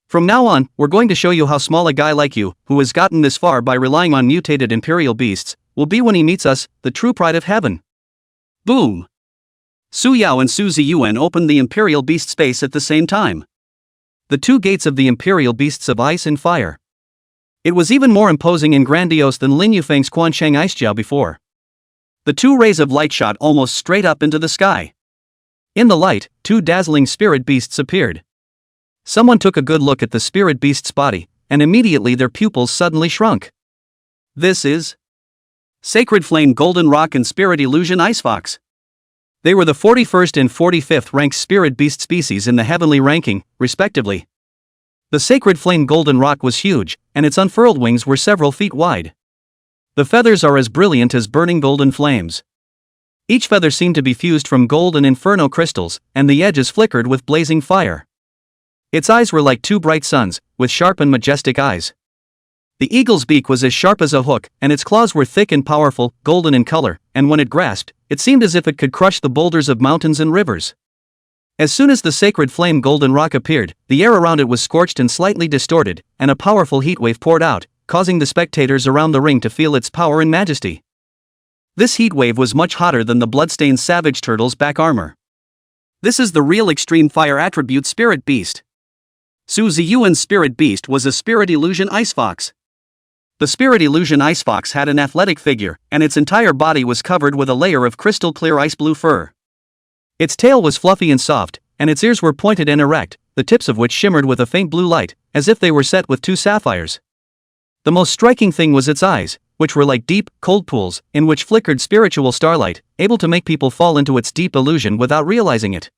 From now on, we're going to show you how small a guy like you, who has gotten this far by relying on mutated imperial beasts, will be when he meets us, the true pride of heaven." Boom! Su Yao and Su Ziyuan opened the imperial beast space at the same time. The two gates of the imperial beasts of ice and fire. It was even more imposing and grandiose than Lin Yufeng's Quansheng Icejiao before. The two rays of light shot almost straight up into the sky. In the light, two dazzling spirit beasts appeared. Someone took a good look at the spirit beast's body, and immediately their pupils suddenly shrunk. This is Sacred Flame Golden Rock and Spirit Illusion Ice Fox. They were the 41st and 45th ranked spirit beast species in the heavenly ranking, respectively. The Sacred Flame Golden Rock was huge, and its unfurled wings were several feet wide. The feathers are as brilliant as burning golden flames. Each feather seemed to be fused from gold and inferno crystals, and the edges flickered with blazing fire. Its eyes were like two bright suns, with sharp and majestic eyes. The eagle's beak was as sharp as a hook, and its claws were thick and powerful, golden in color, and when it grasped, it seemed as if it could crush the boulders of mountains and rivers. As soon as the Sacred Flame Golden Rock appeared, the air around it was scorched and slightly distorted, and a powerful heatwave poured out, causing the spectators around the ring to feel its power and majesty. This heatwave was much hotter than the bloodstained savage turtle's back armor. This is the real extreme fire attribute Spirit Beast. Su Ziyuan's Spirit Beast was a Spirit Illusion Ice Fox. The Spirit Illusion Ice Fox had an athletic figure, and its entire body was covered with a layer of crystal clear ice blue fur. Its tail was fluffy and soft, and its ears were pointed and erect, the tips of which shimmered with a faint blue light, as if they were set with two sapphires. The most striking thing was its eyes, which were like deep, cold pools, in which flickered spiritual starlight, able to make people fall into its deep illusion without realizing it.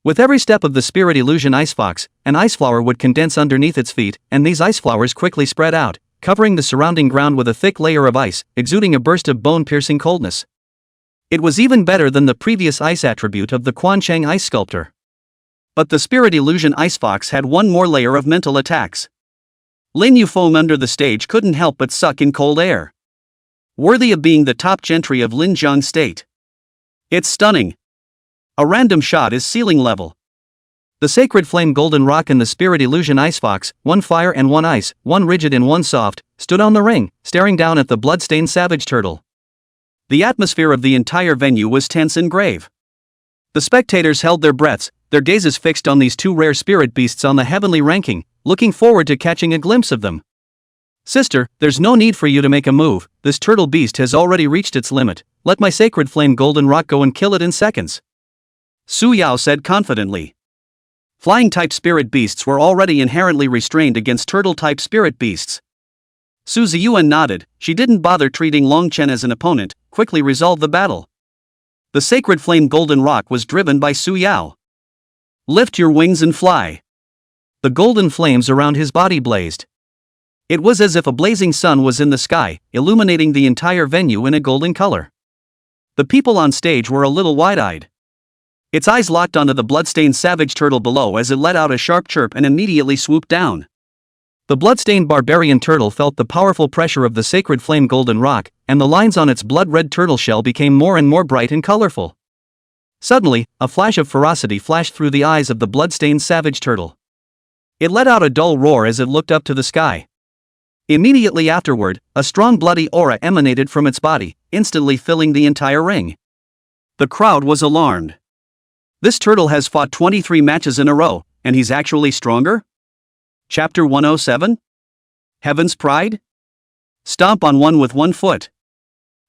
With every step of the Spirit Illusion Ice Fox, an ice flower would condense underneath its feet, and these ice flowers quickly spread out, covering the surrounding ground with a thick layer of ice, exuding a burst of bone-piercing coldness. It was even better than the previous ice attribute of the Quansheng Ice Sculptor. But the Spirit Illusion Ice Fox had one more layer of mental attacks. Lin Yufeng under the stage couldn't help but suck in cold air. Worthy of being the top gentry of Linjiang State. It's stunning. A random shot is ceiling level. The Sacred Flame Golden Rock and the Spirit Illusion Ice Fox, one fire and one ice, one rigid and one soft, stood on the ring, staring down at the blood-stained savage turtle. The atmosphere of the entire venue was tense and grave. The spectators held their breaths, their gazes fixed on these two rare spirit beasts on the heavenly ranking, looking forward to catching a glimpse of them. "Sister, there's no need for you to make a move, this turtle beast has already reached its limit, let my Sacred Flame Golden Rock go and kill it in seconds," Su Yao said confidently. Flying-type spirit beasts were already inherently restrained against turtle-type spirit beasts. Su Ziyuan nodded, she didn't bother treating Long Chen as an opponent, quickly resolved the battle. The Sacred Flame Golden Rock was driven by Su Yao. "Lift your wings and fly." The golden flames around his body blazed. It was as if a blazing sun was in the sky, illuminating the entire venue in a golden color. The people on stage were a little wide-eyed. Its eyes locked onto the bloodstained savage turtle below as it let out a sharp chirp and immediately swooped down. The bloodstained barbarian turtle felt the powerful pressure of the sacred flame golden rock, and the lines on its blood-red turtle shell became more and more bright and colorful. Suddenly, a flash of ferocity flashed through the eyes of the bloodstained savage turtle. It let out a dull roar as it looked up to the sky. Immediately afterward, a strong bloody aura emanated from its body, instantly filling the entire ring. The crowd was alarmed. This turtle has fought 23 matches in a row, and he's actually stronger? Chapter 107? Heaven's Pride? Stomp on one with 1 foot.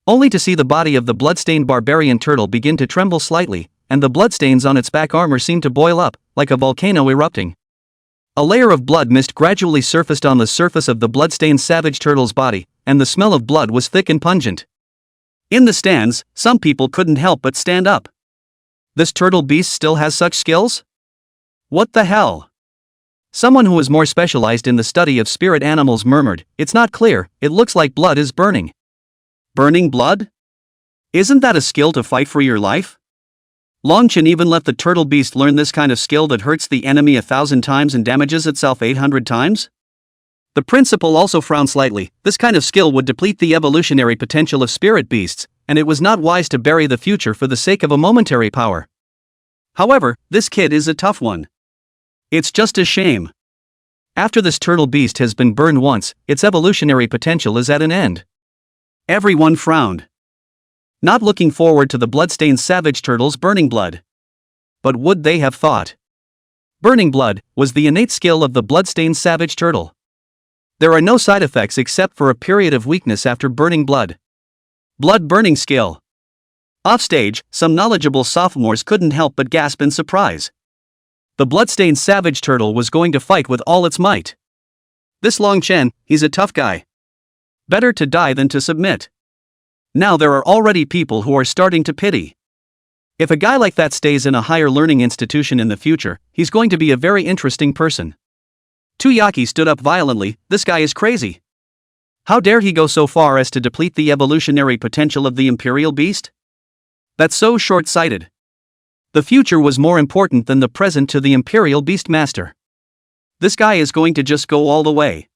Only to see the body of the bloodstained barbarian turtle begin to tremble slightly, and the bloodstains on its back armor seemed to boil up, like a volcano erupting. A layer of blood mist gradually surfaced on the surface of the bloodstained savage turtle's body, and the smell of blood was thick and pungent. In the stands, some people couldn't help but stand up. This turtle beast still has such skills? What the hell? Someone who was more specialized in the study of spirit animals murmured, "It's not clear, it looks like blood is burning." Burning blood? Isn't that a skill to fight for your life? Long Chen even let the turtle beast learn this kind of skill that hurts the enemy 1,000 times and damages itself 800 times? The principal also frowned slightly. This kind of skill would deplete the evolutionary potential of spirit beasts, and it was not wise to bury the future for the sake of a momentary power. However, this kid is a tough one. It's just a shame. After this turtle beast has been burned once, its evolutionary potential is at an end. Everyone frowned, not looking forward to the bloodstained savage turtle's burning blood. But would they have thought? Burning blood was the innate skill of the bloodstained savage turtle. There are no side effects except for a period of weakness after burning blood. Blood burning skill. Offstage, some knowledgeable sophomores couldn't help but gasp in surprise. The bloodstained savage turtle was going to fight with all its might. This Long Chen, he's a tough guy. Better to die than to submit. Now there are already people who are starting to pity. If a guy like that stays in a higher learning institution in the future, he's going to be a very interesting person. Tuyaki stood up violently. This guy is crazy. How dare he go so far as to deplete the evolutionary potential of the imperial beast? That's so short-sighted. The future was more important than the present to the imperial beastmaster. This guy is going to just go all the way.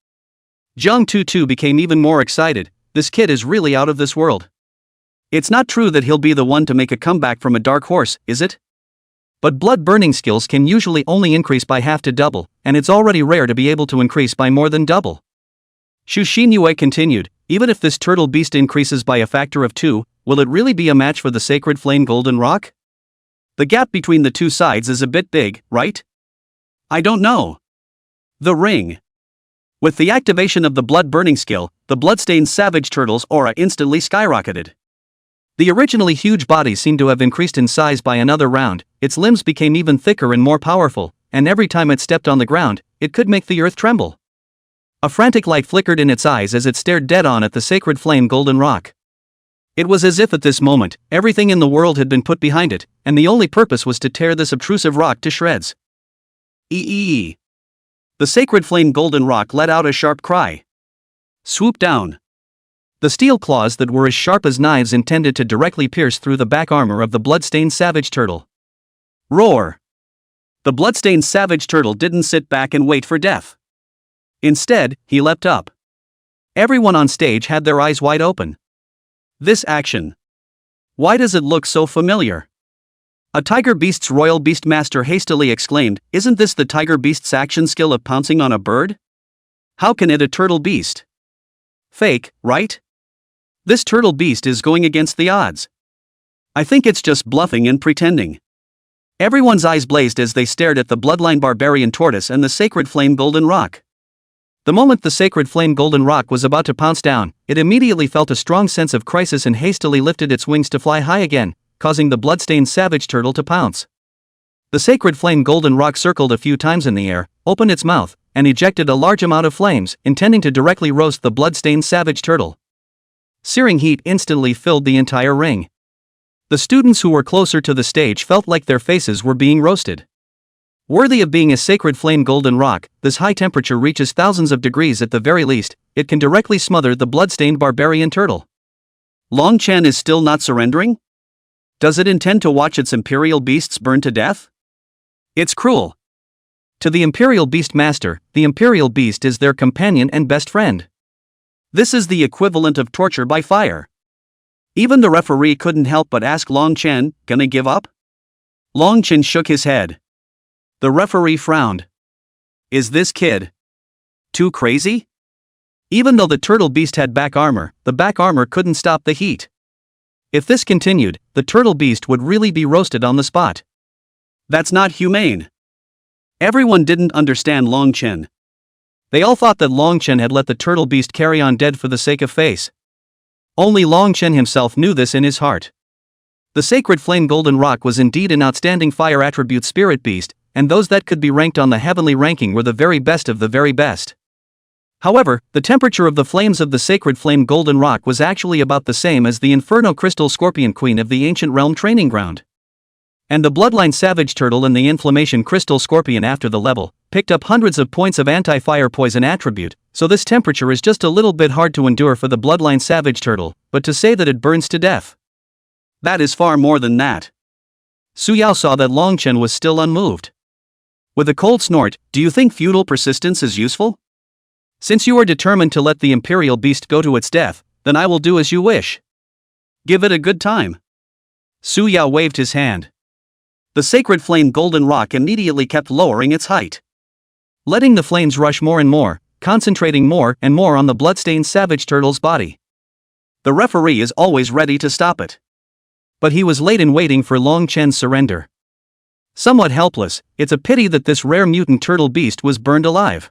Jiang Tutu became even more excited. This kid is really out of this world. It's not true that he'll be the one to make a comeback from a dark horse, is it? But blood burning skills can usually only increase by half to double, and it's already rare to be able to increase by more than double. Xu Xinyue continued, even if this turtle beast increases by a factor of 2, will it really be a match for the sacred flame golden rock? The gap between the two sides is a bit big, right? I don't know. The ring. With the activation of the blood burning skill, the bloodstained savage turtle's aura instantly skyrocketed. The originally huge body seemed to have increased in size by another round, its limbs became even thicker and more powerful, and every time it stepped on the ground, it could make the earth tremble. A frantic light flickered in its eyes as it stared dead-on at the sacred flame golden rock. It was as if at this moment, everything in the world had been put behind it, and the only purpose was to tear this obtrusive rock to shreds. Eee! The sacred flame golden rock let out a sharp cry. Swoop down. The steel claws that were as sharp as knives intended to directly pierce through the back armor of the bloodstained savage turtle. Roar! The bloodstained savage turtle didn't sit back and wait for death. Instead, he leapt up. Everyone on stage had their eyes wide open. This action. Why does it look so familiar? A tiger beast's royal beastmaster hastily exclaimed, "Isn't this the tiger beast's action skill of pouncing on a bird? How can it a turtle beast? Fake, right? This turtle beast is going against the odds. I think it's just bluffing and pretending." Everyone's eyes blazed as they stared at the bloodline barbarian tortoise and the sacred flame golden rock. The moment the sacred flame golden rock was about to pounce down, it immediately felt a strong sense of crisis and hastily lifted its wings to fly high again, causing the bloodstained savage turtle to pounce. The sacred flame golden rock circled a few times in the air, opened its mouth, and ejected a large amount of flames, intending to directly roast the bloodstained savage turtle. Searing heat instantly filled the entire ring. The students who were closer to the stage felt like their faces were being roasted. Worthy of being a sacred flame golden rock, this high temperature reaches thousands of degrees at the very least. It can directly smother the bloodstained barbarian turtle. Long Chen is still not surrendering? Does it intend to watch its imperial beasts burn to death? It's cruel. To the imperial beast master, the imperial beast is their companion and best friend. This is the equivalent of torture by fire. Even the referee couldn't help but ask Long Chen, "Gonna give up?" Long Chen shook his head. The referee frowned. Is this kid too crazy? Even though the turtle beast had back armor, the back armor couldn't stop the heat. If this continued, the turtle beast would really be roasted on the spot. That's not humane. Everyone didn't understand Long Chen. They all thought that Long Chen had let the turtle beast carry on dead for the sake of face. Only Long Chen himself knew this in his heart. The sacred flame golden rock was indeed an outstanding fire attribute spirit beast, and those that could be ranked on the heavenly ranking were the very best of the very best. However, the temperature of the flames of the sacred flame golden rock was actually about the same as the Inferno Crystal Scorpion Queen of the Ancient Realm Training Ground. And the Bloodline Savage Turtle and the Inflammation Crystal Scorpion after the level picked up hundreds of points of anti-fire poison attribute, so this temperature is just a little bit hard to endure for the Bloodline Savage Turtle, but to say that it burns to death, that is far more than that. Su Yao saw that Long Chen was still unmoved. With a cold snort, "Do you think feudal persistence is useful? Since you are determined to let the imperial beast go to its death, then I will do as you wish. Give it a good time." Su Yao waved his hand. The sacred flame golden rock immediately kept lowering its height, letting the flames rush more and more, concentrating more and more on the bloodstained savage turtle's body. The referee is always ready to stop it. But he was late in waiting for Long Chen's surrender. Somewhat helpless, it's a pity that this rare mutant turtle beast was burned alive.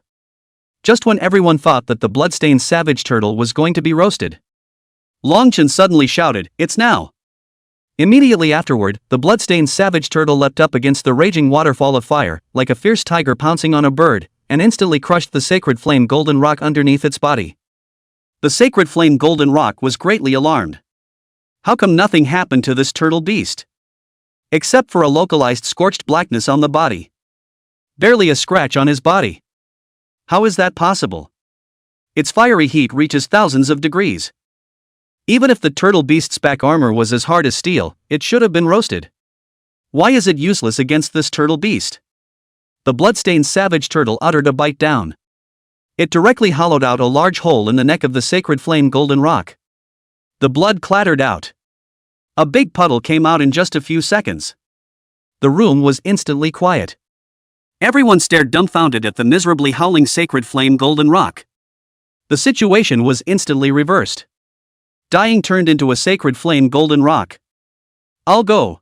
Just when everyone thought that the bloodstained savage turtle was going to be roasted, Long Chen suddenly shouted, "It's now!" Immediately afterward, the bloodstained savage turtle leapt up against the raging waterfall of fire, like a fierce tiger pouncing on a bird, and instantly crushed the sacred flame golden rock underneath its body. The sacred flame golden rock was greatly alarmed. How come nothing happened to this turtle beast? Except for a localized scorched blackness on the body. Barely a scratch on his body. How is that possible? Its fiery heat reaches thousands of degrees. Even if the turtle beast's back armor was as hard as steel, it should have been roasted. Why is it useless against this turtle beast? The bloodstained savage turtle uttered a bite down. It directly hollowed out a large hole in the neck of the sacred flame golden rock. The blood clattered out. A big puddle came out in just a few seconds. The room was instantly quiet. Everyone stared dumbfounded at the miserably howling sacred flame golden rock. The situation was instantly reversed. Dying turned into a sacred flame golden rock. I'll go.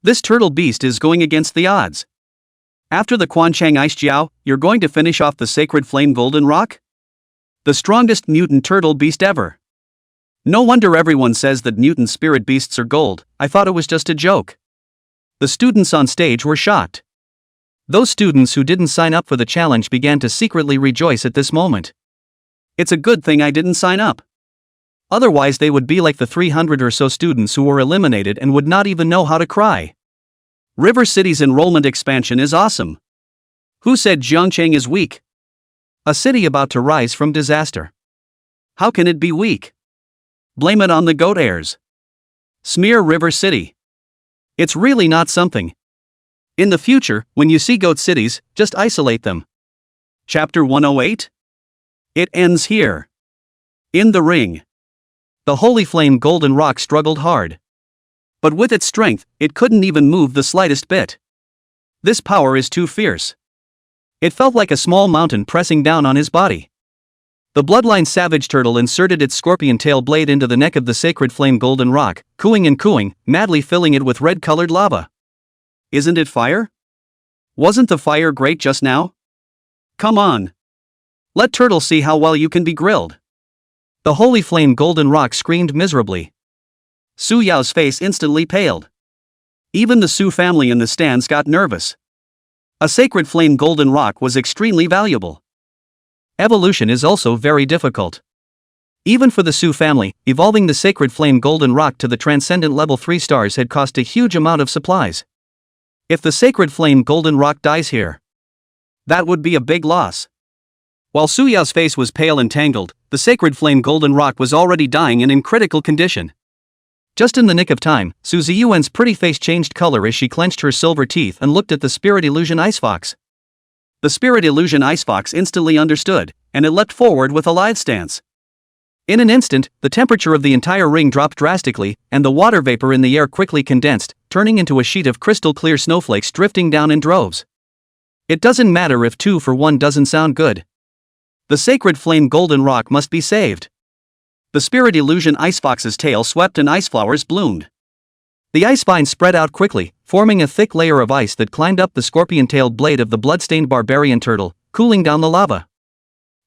This turtle beast is going against the odds. After the Quanchang Ice Jiao, you're going to finish off the sacred flame golden rock? The strongest mutant turtle beast ever. No wonder everyone says that mutant spirit beasts are gold. I thought it was just a joke. The students on stage were shocked. Those students who didn't sign up for the challenge began to secretly rejoice at this moment. It's a good thing I didn't sign up. Otherwise they would be like the 300 or so students who were eliminated and would not even know how to cry. River City's enrollment expansion is awesome. Who said Jiangcheng is weak? A city about to rise from disaster. How can it be weak? Blame it on the goat heirs. Smear River City. It's really not something. In the future, when you see goat cities, just isolate them. Chapter 108? It ends here. In the ring. The holy flame golden rock struggled hard. But with its strength, it couldn't even move the slightest bit. This power is too fierce. It felt like a small mountain pressing down on his body. The bloodline savage turtle inserted its scorpion tail blade into the neck of the sacred flame golden rock, cooing and cooing, madly filling it with red-colored lava. Isn't it fire? Wasn't the fire great just now? Come on. Let Turtle see how well you can be grilled. The holy flame golden rock screamed miserably. Su Yao's face instantly paled. Even the Su family in the stands got nervous. A sacred flame golden rock was extremely valuable. Evolution is also very difficult. Even for the Su family, evolving the sacred flame golden rock to the transcendent level 3 stars had cost a huge amount of supplies. If the sacred flame golden rock dies here, that would be a big loss. While Su Yao's face was pale and tangled, the sacred flame golden rock was already dying and in critical condition. Just in the nick of time, Su Ziyuan's pretty face changed color as she clenched her silver teeth and looked at the Spirit Illusion Ice Fox. The Spirit Illusion Ice Fox instantly understood, and it leapt forward with a lithe stance. In an instant, the temperature of the entire ring dropped drastically, and the water vapor in the air quickly condensed, turning into a sheet of crystal-clear snowflakes drifting down in droves. It doesn't matter if 2 for 1 doesn't sound good. The sacred flame golden rock must be saved. The Spirit Illusion Ice Fox's tail swept and ice flowers bloomed. The ice vines spread out quickly, forming a thick layer of ice that climbed up the scorpion-tailed blade of the blood-stained barbarian turtle, cooling down the lava.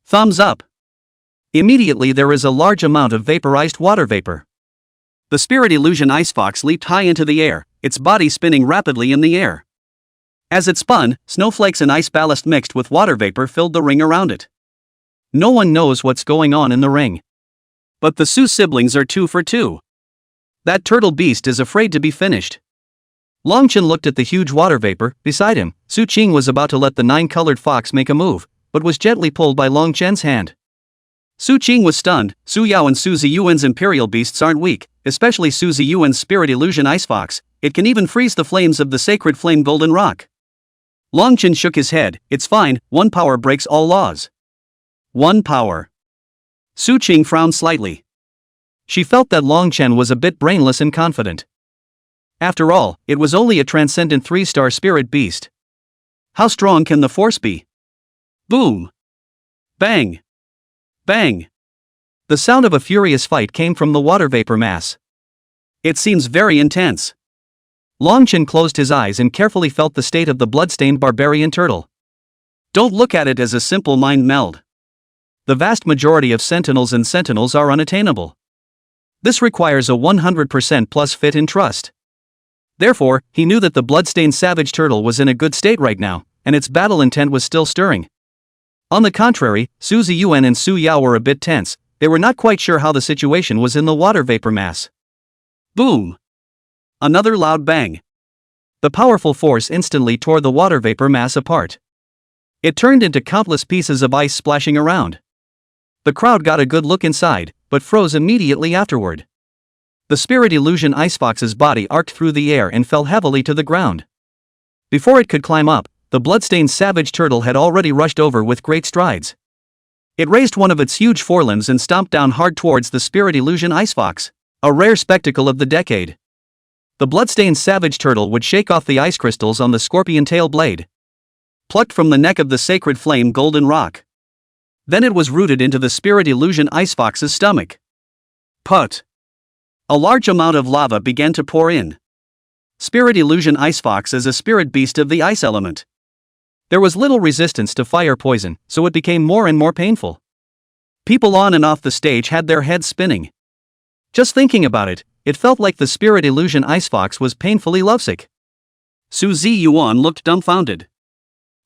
Thumbs up. Immediately there is a large amount of vaporized water vapor. The Spirit Illusion Ice Fox leaped high into the air, its body spinning rapidly in the air. As it spun, snowflakes and ice ballast mixed with water vapor filled the ring around it. No one knows what's going on in the ring. But the Su siblings are 2 for 2. That turtle beast is afraid to be finished. Longchen looked at the huge water vapor beside him. Su Qing was about to let the 9-colored fox make a move, but was gently pulled by Longchen's hand. Su Qing was stunned. Su Yao and Su Ziyuan's imperial beasts aren't weak, especially Su Ziyuan's Spirit Illusion Ice Fox. It can even freeze the flames of the sacred flame golden rock. Longchen shook his head. It's fine, 1 power breaks all laws. 1 power. Su Qing frowned slightly. She felt that Longchen was a bit brainless and confident. After all, it was only a transcendent 3-star spirit beast. How strong can the force be? Boom! Bang! Bang! The sound of a furious fight came from the water vapor mass. It seems very intense. Longchen closed his eyes and carefully felt the state of the blood-stained barbarian turtle. Don't look at it as a simple mind meld. The vast majority of sentinels are unattainable. This requires a 100% plus fit and trust. Therefore, he knew that the blood-stained savage turtle was in a good state right now, and its battle intent was still stirring. On the contrary, Su Ziyuan and Su Yao were a bit tense. They were not quite sure how the situation was in the water vapor mass. Boom! Another loud bang. The powerful force instantly tore the water vapor mass apart. It turned into countless pieces of ice splashing around. The crowd got a good look inside, but froze immediately afterward. The Spirit Illusion Ice Fox's body arced through the air and fell heavily to the ground. Before it could climb up, the bloodstained savage turtle had already rushed over with great strides. It raised one of its huge forelimbs and stomped down hard towards the Spirit Illusion Ice Fox, a rare spectacle of the decade. The bloodstained savage turtle would shake off the ice crystals on the scorpion tail blade, plucked from the neck of the sacred flame golden rock. Then it was rooted into the Spirit Illusion Ice Fox's stomach. Put! A large amount of lava began to pour in. Spirit Illusion Ice Fox is a spirit beast of the ice element. There was little resistance to fire poison, so it became more and more painful. People on and off the stage had their heads spinning. Just thinking about it, it felt like the Spirit Illusion Ice Fox was painfully lovesick. Su Ziyuan looked dumbfounded.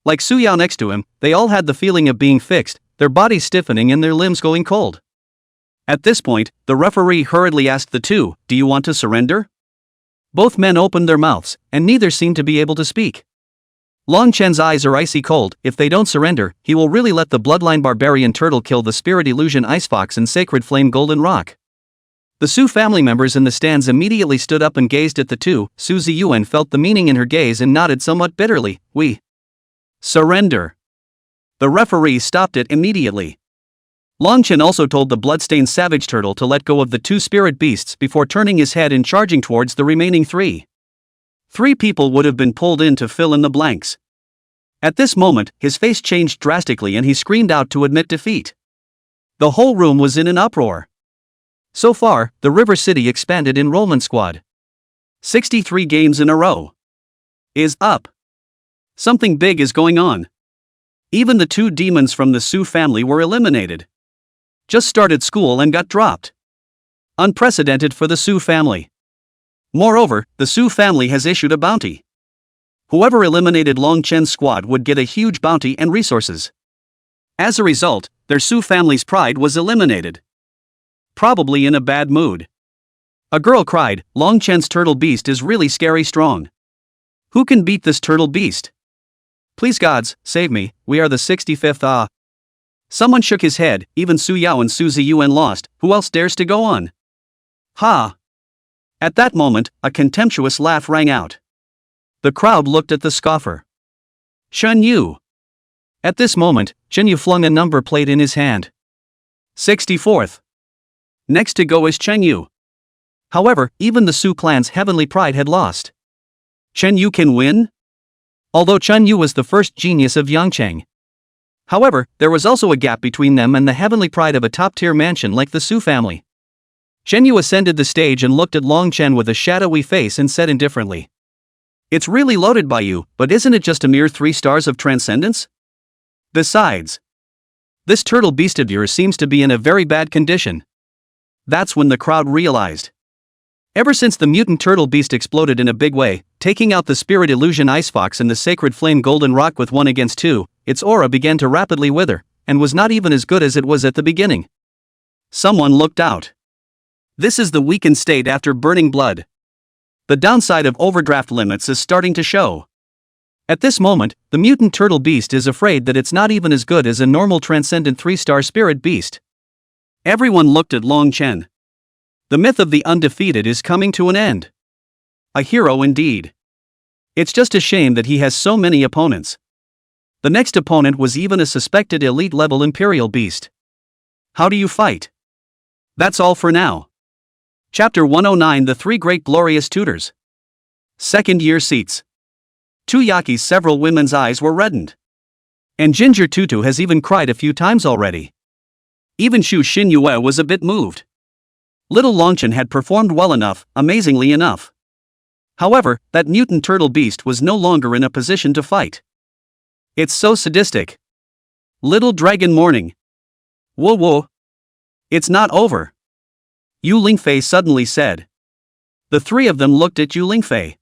Like Su Yao next to him, they all had the feeling of being fixed, their bodies stiffening and their limbs going cold. At this point, the referee hurriedly asked the 2, "Do you want to surrender?" Both men opened their mouths, and neither seemed to be able to speak. Longchen's eyes are icy cold. If they don't surrender, he will really let the bloodline barbarian turtle kill the Spirit Illusion Ice Fox and Sacred Flame Golden Rock. The Su family members in the stands immediately stood up and gazed at the 2. Su Ziyuan felt the meaning in her gaze and nodded somewhat bitterly. "We surrender." The referee stopped it immediately. Longchen also told the bloodstained savage turtle to let go of the 2 spirit beasts before turning his head and charging towards the remaining 3. 3 people would have been pulled in to fill in the blanks. At this moment, his face changed drastically and he screamed out to admit defeat. The whole room was in an uproar. So far, the River City Expanded Enrollment Squad 63 games in a row is up. Something big is going on. Even the 2 demons from the Su family were eliminated. Just started school and got dropped. Unprecedented for the Su family. Moreover, the Su family has issued a bounty. Whoever eliminated Longchen's squad would get a huge bounty and resources. As a result, their Su family's pride was eliminated. Probably in a bad mood. A girl cried, "Longchen's turtle beast is really scary strong. Who can beat this turtle beast? Please gods, save me, we are the 65th. Someone shook his head. Even Su Yao and Su Ziyuan lost. Who else dares to go on? Ha! At that moment, a contemptuous laugh rang out. The crowd looked at the scoffer. Chen Yu. At this moment, Chen Yu flung a number plate in his hand. 64th. Next to go is Chen Yu. However, even the Su clan's heavenly pride had lost. Chen Yu can win? Although Chen Yu was the first genius of Yangcheng. However, there was also a gap between them and the heavenly pride of a top-tier mansion like the Su family. Chen Yu ascended the stage and looked at Long Chen with a shadowy face and said indifferently. It's really loaded by you, but isn't it just a mere 3 stars of transcendence? Besides, this turtle beast of yours seems to be in a very bad condition. That's when the crowd realized. Ever since the mutant turtle beast exploded in a big way, taking out the spirit illusion icefox and the sacred flame golden rock with 1 against 2, its aura began to rapidly wither, and was not even as good as it was at the beginning. Someone looked out. This is the weakened state after burning blood. The downside of overdraft limits is starting to show. At this moment, the mutant turtle beast is afraid that it's not even as good as a normal transcendent 3-star spirit beast. Everyone looked at Long Chen. The myth of the undefeated is coming to an end. A hero indeed. It's just a shame that he has so many opponents. The next opponent was even a suspected elite-level Imperial beast. How do you fight? That's all for now. Chapter 109: The 3 Great Glorious Tutors. Second year seats. To Yaki's several women's eyes were reddened. And Ginger Tutu has even cried a few times already. Even Shu Xinyue was a bit moved. Little Longchen had performed well enough, amazingly enough. However, that mutant turtle beast was no longer in a position to fight. It's so sadistic. Little Dragon Morning. Whoa whoa. It's not over. Yu Lingfei suddenly said. The 3 of them looked at Yu Lingfei.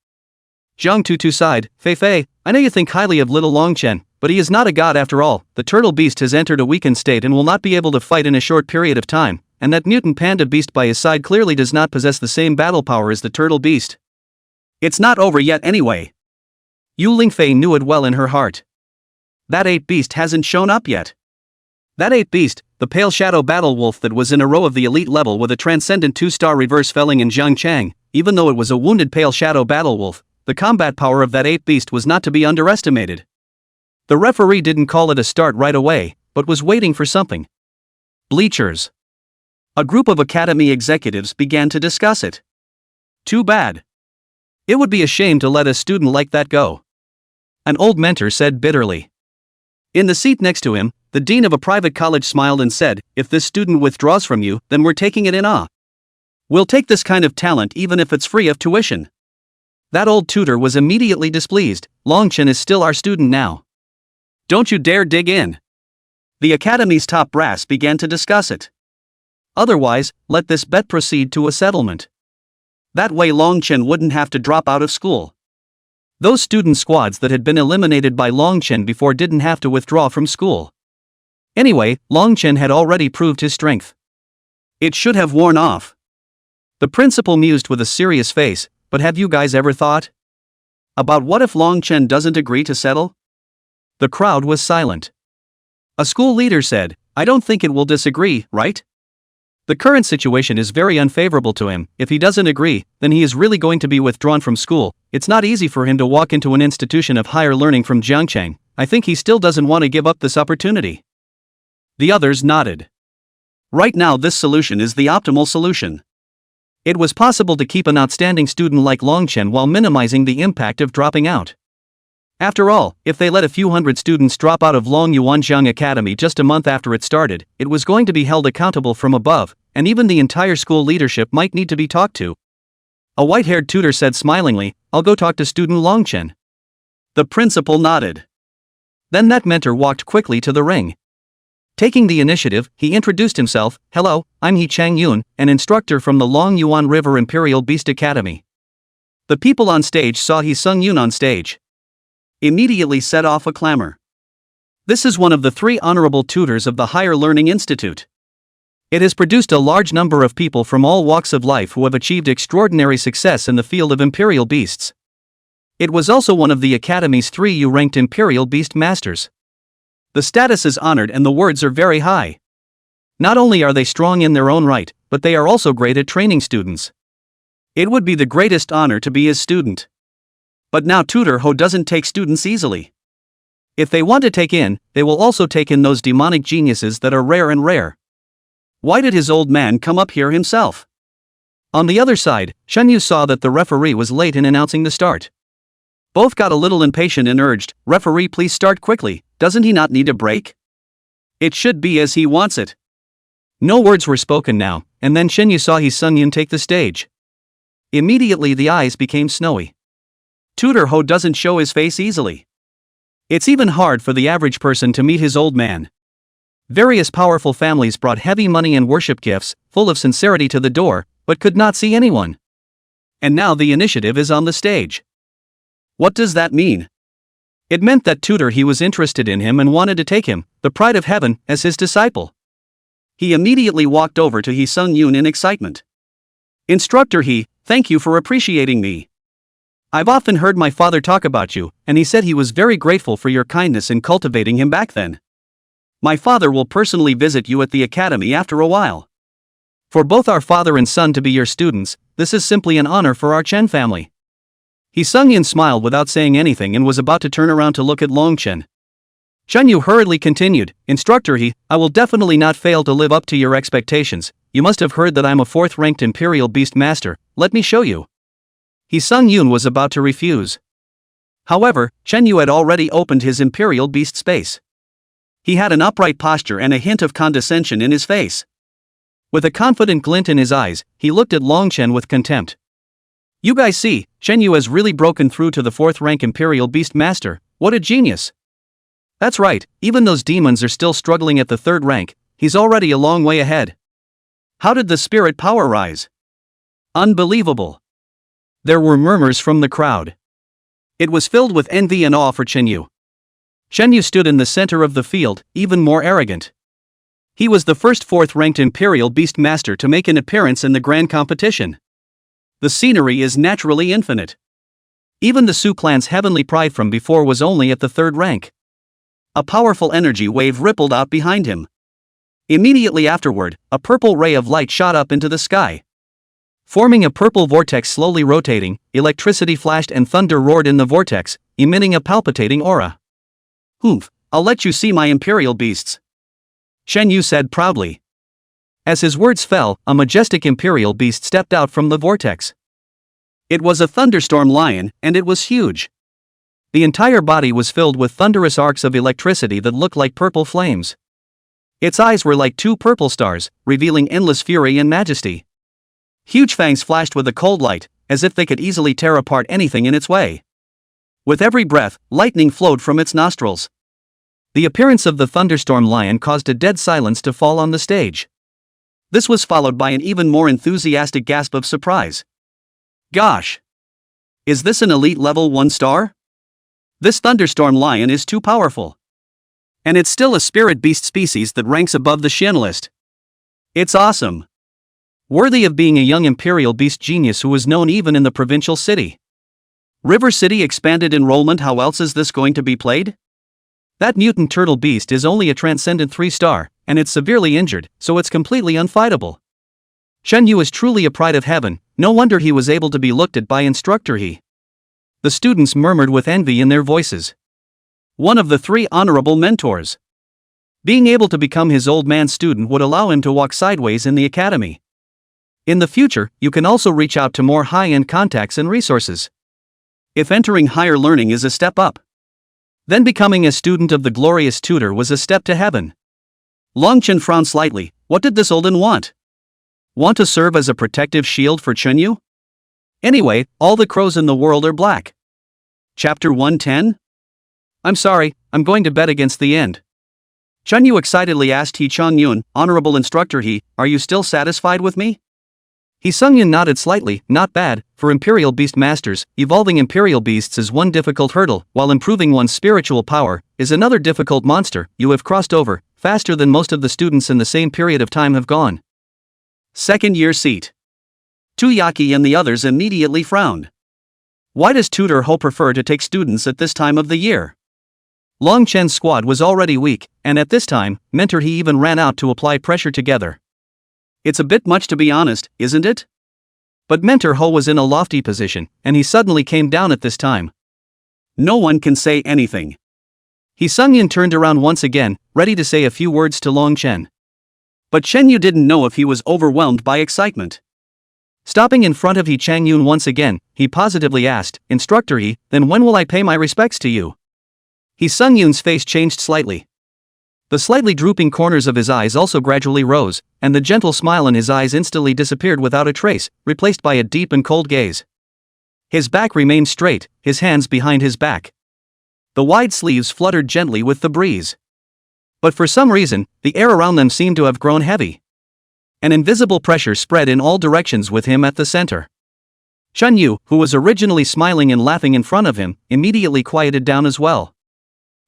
Zhang Tutu sighed. Fei, I know you think highly of little Longchen, but he is not a god after all. The turtle beast has entered a weakened state and will not be able to fight in a short period of time, and that mutant panda beast by his side clearly does not possess the same battle power as the turtle beast. It's not over yet anyway. Yu Lingfei knew it well in her heart. That 8 beast hasn't shown up yet. That 8 beast, the pale shadow battle wolf that was in a row of the elite level with a transcendent 2-star reverse felling in Zhangchang, even though it was a wounded pale shadow battle wolf, the combat power of that 8 beast was not to be underestimated. The referee didn't call it a start right away, but was waiting for something. Bleachers. A group of academy executives began to discuss it. Too bad. It would be a shame to let a student like that go. An old mentor said bitterly. In the seat next to him, the dean of a private college smiled and said, if this student withdraws from you, then we're taking it in awe. We'll take this kind of talent even if it's free of tuition. That old tutor was immediately displeased. Longchen is still our student now. Don't you dare dig in. The academy's top brass began to discuss it. Otherwise, let this bet proceed to a settlement. That way Longchen wouldn't have to drop out of school. Those student squads that had been eliminated by Longchen before didn't have to withdraw from school. Anyway, Longchen had already proved his strength. It should have worn off. The principal mused with a serious face, but have you guys ever thought about what if Longchen doesn't agree to settle? The crowd was silent. A school leader said, I don't think it will disagree, right? The current situation is very unfavorable to him. If he doesn't agree, then he is really going to be withdrawn from school. It's not easy for him to walk into an institution of higher learning from Jiangcheng. I think he still doesn't want to give up this opportunity. The others nodded. Right now this solution is the optimal solution. It was possible to keep an outstanding student like Longchen while minimizing the impact of dropping out. After all, if they let a few hundred students drop out of Long Yuanjiang Academy just a month after it started, it was going to be held accountable from above, and even the entire school leadership might need to be talked to. A white-haired tutor said smilingly, I'll go talk to student Longchen. The principal nodded. Then that mentor walked quickly to the ring. Taking the initiative, he introduced himself. Hello, I'm He Changyun, an instructor from the Long Yuan River Imperial Beast Academy. The people on stage saw He Sung-yun on stage. Immediately set off a clamor. This is one of the 3 honorable tutors of the Higher Learning Institute. It has produced a large number of people from all walks of life who have achieved extraordinary success in the field of Imperial Beasts. It was also one of the Academy's 3 U-ranked Imperial Beast Masters. The status is honored and the words are very high. Not only are they strong in their own right, but they are also great at training students. It would be the greatest honor to be his student. But now Tutor Ho doesn't take students easily. If they want to take in, they will also take in those demonic geniuses that are rare and rare. Why did his old man come up here himself? On the other side, Shenyu saw that the referee was late in announcing the start. Both got a little impatient and urged, "Referee, please start quickly, doesn't he not need a break? It should be as he wants it." No words were spoken now, and then Shenyu saw Hee Sung-yun take the stage. Immediately the eyes became snowy. Tutor Ho doesn't show his face easily. It's even hard for the average person to meet his old man. Various powerful families brought heavy money and worship gifts, full of sincerity to the door, but could not see anyone. And now the initiative is on the stage. What does that mean? It meant that Tutor He was interested in him and wanted to take him, the pride of heaven, as his disciple. He immediately walked over to Hee Sung-yun in excitement. "Instructor He, thank you for appreciating me. I've often heard my father talk about you, and he said he was very grateful for your kindness in cultivating him back then. My father will personally visit you at the academy after a while. For both our father and son to be your students, this is simply an honor for our Chen family." Hee Sung-yun smiled without saying anything and was about to turn around to look at Long Chen. Shenyu hurriedly continued, "Instructor He, I will definitely not fail to live up to your expectations. You must have heard that I'm a 4th-ranked Imperial Beast Master, let me show you." Hee Sung-yun was about to refuse. However, Shenyu had already opened his Imperial Beast space. He had an upright posture and a hint of condescension in his face. With a confident glint in his eyes, he looked at Long Chen with contempt. "You guys see, Shenyu has really broken through to the 4th-rank Imperial Beast Master, what a genius. That's right, even those demons are still struggling at the 3rd rank, he's already a long way ahead. How did the spirit power rise? Unbelievable." There were murmurs from the crowd. It was filled with envy and awe for Shenyu. Shenyu stood in the center of the field, even more arrogant. He was the first 4th-ranked Imperial Beast Master to make an appearance in the grand competition. The scenery is naturally infinite. Even the Su clan's heavenly pride from before was only at the 3rd rank. A powerful energy wave rippled out behind him. Immediately afterward, a purple ray of light shot up into the sky. Forming a purple vortex slowly rotating, electricity flashed and thunder roared in the vortex, emitting a palpitating aura. "Humph, I'll let you see my Imperial Beasts," Shenyu said proudly. As his words fell, a majestic Imperial Beast stepped out from the vortex. It was a thunderstorm lion, and it was huge. The entire body was filled with thunderous arcs of electricity that looked like purple flames. Its eyes were like 2 purple stars, revealing endless fury and majesty. Huge fangs flashed with a cold light, as if they could easily tear apart anything in its way. With every breath, lightning flowed from its nostrils. The appearance of the thunderstorm lion caused a dead silence to fall on the stage. This was followed by an even more enthusiastic gasp of surprise. "Gosh! Is this an elite level 1 star? This thunderstorm lion is too powerful. And it's still a spirit beast species that ranks above the Shin list. It's awesome. Worthy of being a young Imperial Beast genius who was known even in the provincial city. River City expanded enrollment, how else is this going to be played? That mutant turtle beast is only a transcendent 3-star, and it's severely injured, so it's completely unfightable. Shenyu is truly a pride of heaven, no wonder he was able to be looked at by Instructor He." The students murmured with envy in their voices. One of the 3 honorable mentors. Being able to become his old man's student would allow him to walk sideways in the academy. In the future, you can also reach out to more high-end contacts and resources. If entering higher learning is a step up, then becoming a student of the glorious tutor was a step to heaven. Long Chen frowned slightly. What did this Olden want? Want to serve as a protective shield for Chenyu? Anyway, all the crows in the world are black. Chapter 110? I'm sorry, I'm going to bet against the end. Chenyu excitedly asked Hee Chang-yun, "Honorable Instructor He, are you still satisfied with me?" Hee Sung-yun nodded slightly. "Not bad, for Imperial Beast Masters, evolving Imperial Beasts is one difficult hurdle, while improving one's spiritual power is another difficult monster. You have crossed over, faster than most of the students in the same period of time have gone." Second-year seat. Tuyaki and the others immediately frowned. Why does Tutor Ho prefer to take students at this time of the year? Long Chen's squad was already weak, and at this time, Mentor He even ran out to apply pressure together. It's a bit much to be honest, isn't it? But Mentor Ho was in a lofty position, and he suddenly came down at this time. No one can say anything. He Sung-yun turned around once again, ready to say a few words to Long Chen. But Chen Yu didn't know if he was overwhelmed by excitement. Stopping in front of He Chang-yun once again, he positively asked, "Instructor He, then when will I pay my respects to you?" He Sung-yun's face changed slightly. The slightly drooping corners of his eyes also gradually rose, and the gentle smile in his eyes instantly disappeared without a trace, replaced by a deep and cold gaze. His back remained straight, his hands behind his back. The wide sleeves fluttered gently with the breeze. But for some reason, the air around them seemed to have grown heavy. An invisible pressure spread in all directions with him at the center. Chun Yu, who was originally smiling and laughing in front of him, immediately quieted down as well.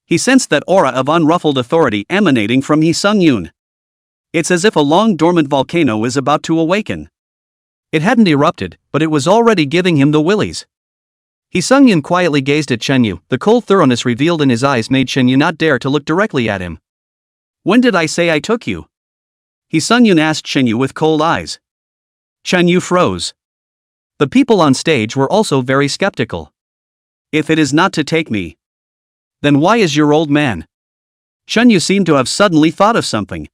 He sensed that aura of unruffled authority emanating from He Sung-yun. It's as if a long-dormant volcano is about to awaken. It hadn't erupted, but it was already giving him the willies. He Sung-yun quietly gazed at Chen Yu. The cold thoroughness revealed in his eyes made Chen Yu not dare to look directly at him. "When did I say I took you?" He Sung-yun asked Chen Yu with cold eyes. Chen Yu froze. The people on stage were also very skeptical. "If it is not to take me, then why is your old man?" Chen Yu seemed to have suddenly thought of something.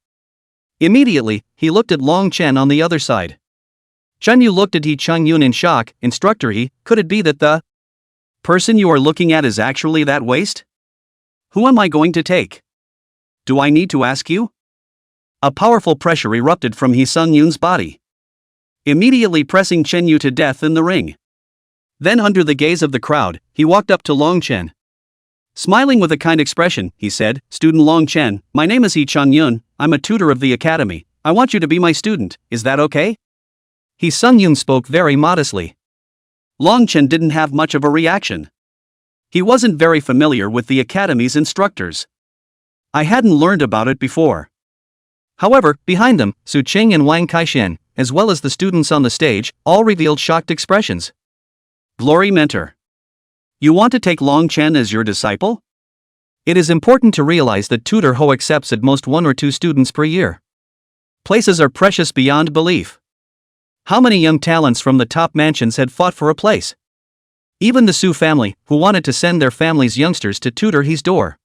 Immediately, he looked at Long Chen on the other side. Chen Yu looked at He Chang-yun in shock. "Instructor He, could it be that the person you are looking at is actually that waste? Who am I going to take? Do I need to ask you?" A powerful pressure erupted from He Sung-yun's body, immediately pressing Chen Yu to death in the ring. Then under the gaze of the crowd, he walked up to Long Chen. Smiling with a kind expression, he said, "Student Long Chen, my name is He Chang-yun, I'm a tutor of the academy, I want you to be my student, is that okay?" He Sung-yun spoke very modestly. Long Chen didn't have much of a reaction. He wasn't very familiar with the academy's instructors. I hadn't learned about it before. However, behind them, Su Qing and Wang Kaishan, as well as the students on the stage, all revealed shocked expressions. "Glory Mentor. You want to take Long Chen as your disciple?" It is important to realize that Tutor Ho accepts at most 1 or 2 students per year. Places are precious beyond belief. How many young talents from the top mansions had fought for a place? Even the Su family, who wanted to send their family's youngsters to Tutor He's door.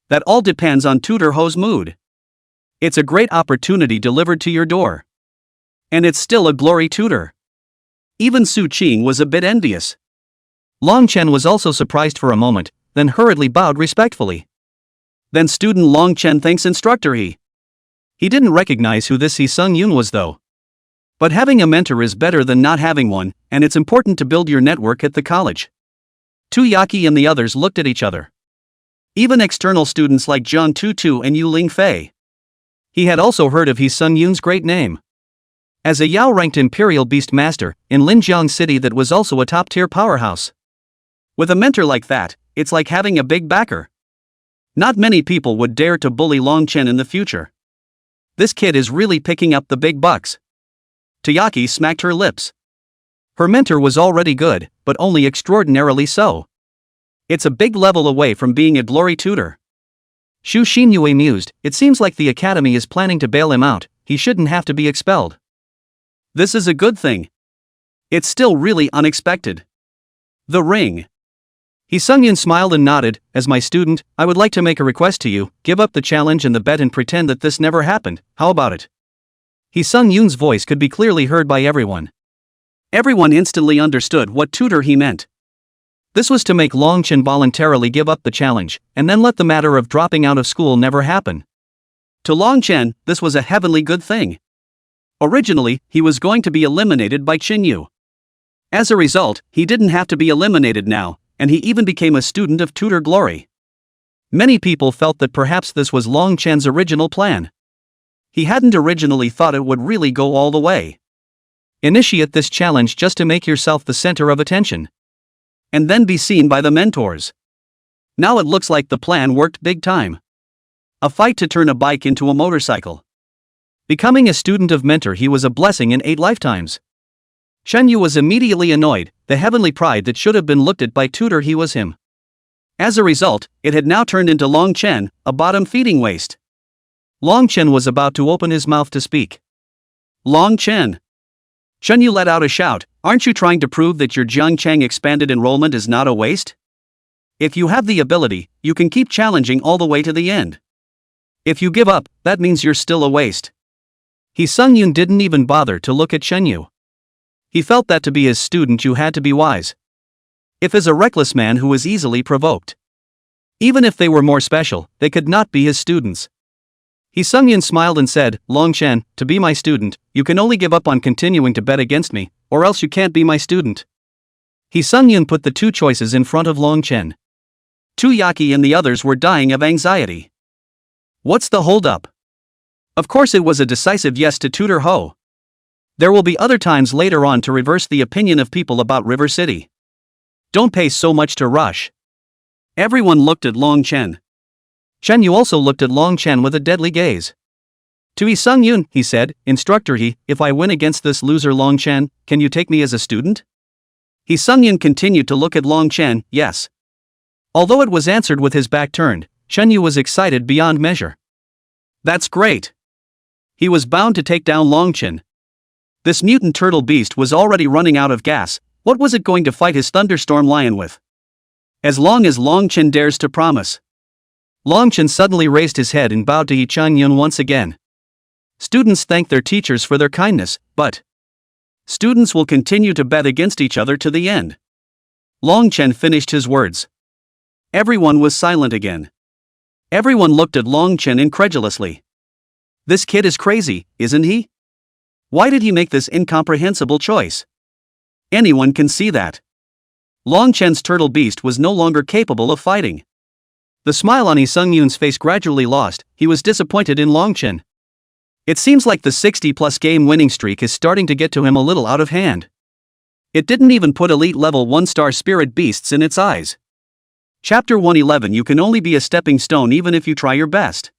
That all depends on Tutor Ho's mood. It's a great opportunity delivered to your door. And it's still a glory tutor. Even Su Qing was a bit envious. Long Chen was also surprised for a moment, then hurriedly bowed respectfully. Then student Long Chen thanks instructor He. He didn't recognize who this He Sung-yun was though. But having a mentor is better than not having one, and it's important to build your network at the college. Tu Yaki and the others looked at each other. Even external students like Jiang Tutu and Yu Ling Fei. He had also heard of He Sung-yun's great name. As a Yao-ranked Imperial Beast Master, in Linjiang City that was also a top-tier powerhouse. With a mentor like that, it's like having a big backer. Not many people would dare to bully Long Chen in the future. This kid is really picking up the big bucks. Tayaki smacked her lips. Her mentor was already good, but only extraordinarily so. It's a big level away from being a glory tutor. Xu Xinyue mused, "It seems like the academy is planning to bail him out, he shouldn't have to be expelled." This is a good thing. It's still really unexpected. The ring. He Sung-yun smiled and nodded. "As my student, I would like to make a request to you, give up the challenge and the bet and pretend that this never happened, how about it?" He Sung-yun's voice could be clearly heard by everyone. Everyone instantly understood what tutor he meant. This was to make Long Chen voluntarily give up the challenge, and then let the matter of dropping out of school never happen. To Long Chen, this was a heavenly good thing. Originally, he was going to be eliminated by Qin Yu. As a result, he didn't have to be eliminated now, and he even became a student of Tutor Glory. Many people felt that perhaps this was Long Chen's original plan. He hadn't originally thought it would really go all the way. Initiate this challenge just to make yourself the center of attention. And then be seen by the mentors. Now it looks like the plan worked big time. A fight to turn a bike into a motorcycle. Becoming a student of Mentor He was a blessing in 8 lifetimes. Shen Yu was immediately annoyed, the heavenly pride that should have been looked at by Tutor He was him. As a result, it had now turned into Long Chen, a bottom-feeding waste. Long Chen was about to open his mouth to speak. Long Chen. Chen Yu let out a shout. Aren't you trying to prove that your Jiangchang expanded enrollment is not a waste? If you have the ability, you can keep challenging all the way to the end. If you give up, that means you're still a waste. Sung Yun didn't even bother to look at Chen Yu. He felt that to be his student you had to be wise. If as a reckless man who was easily provoked. Even if they were more special, they could not be his students. Sung Yun smiled and said, Long Chen, to be my student, you can only give up on continuing to bet against me, or else you can't be my student. Sung Yun put the two choices in front of Long Chen. Yaki and the others were dying of anxiety. What's the hold-up? Of course it was a decisive yes to Tutor Ho. There will be other times later on to reverse the opinion of people about River City. Don't pay so much to rush. Everyone looked at Long Chen. Chen Yu also looked at Long Chen with a deadly gaze. To Sung Yun, he said, Instructor if I win against this loser Long Chen, can you take me as a student? Sung Yun continued to look at Long Chen, yes. Although it was answered with his back turned, Chen Yu was excited beyond measure. That's great. He was bound to take down Long Chen. This mutant turtle beast was already running out of gas. What was it going to fight his thunderstorm lion with? As long as Long Chen dares to promise. Long Chen suddenly raised his head and bowed to Sung Yun once again. Students thank their teachers for their kindness, but students will continue to bet against each other to the end. Long Chen finished his words. Everyone was silent again. Everyone looked at Long Chen incredulously. This kid is crazy, isn't he? Why did he make this incomprehensible choice? Anyone can see that. Long Chen's turtle beast was no longer capable of fighting. The smile on Sung Yun's face gradually lost. He was disappointed in Long Chen. It seems like the 60-plus game winning streak is starting to get to him a little out of hand. It didn't even put elite level 1-star spirit beasts in its eyes. Chapter 111 You can only be a stepping stone even if you try your best.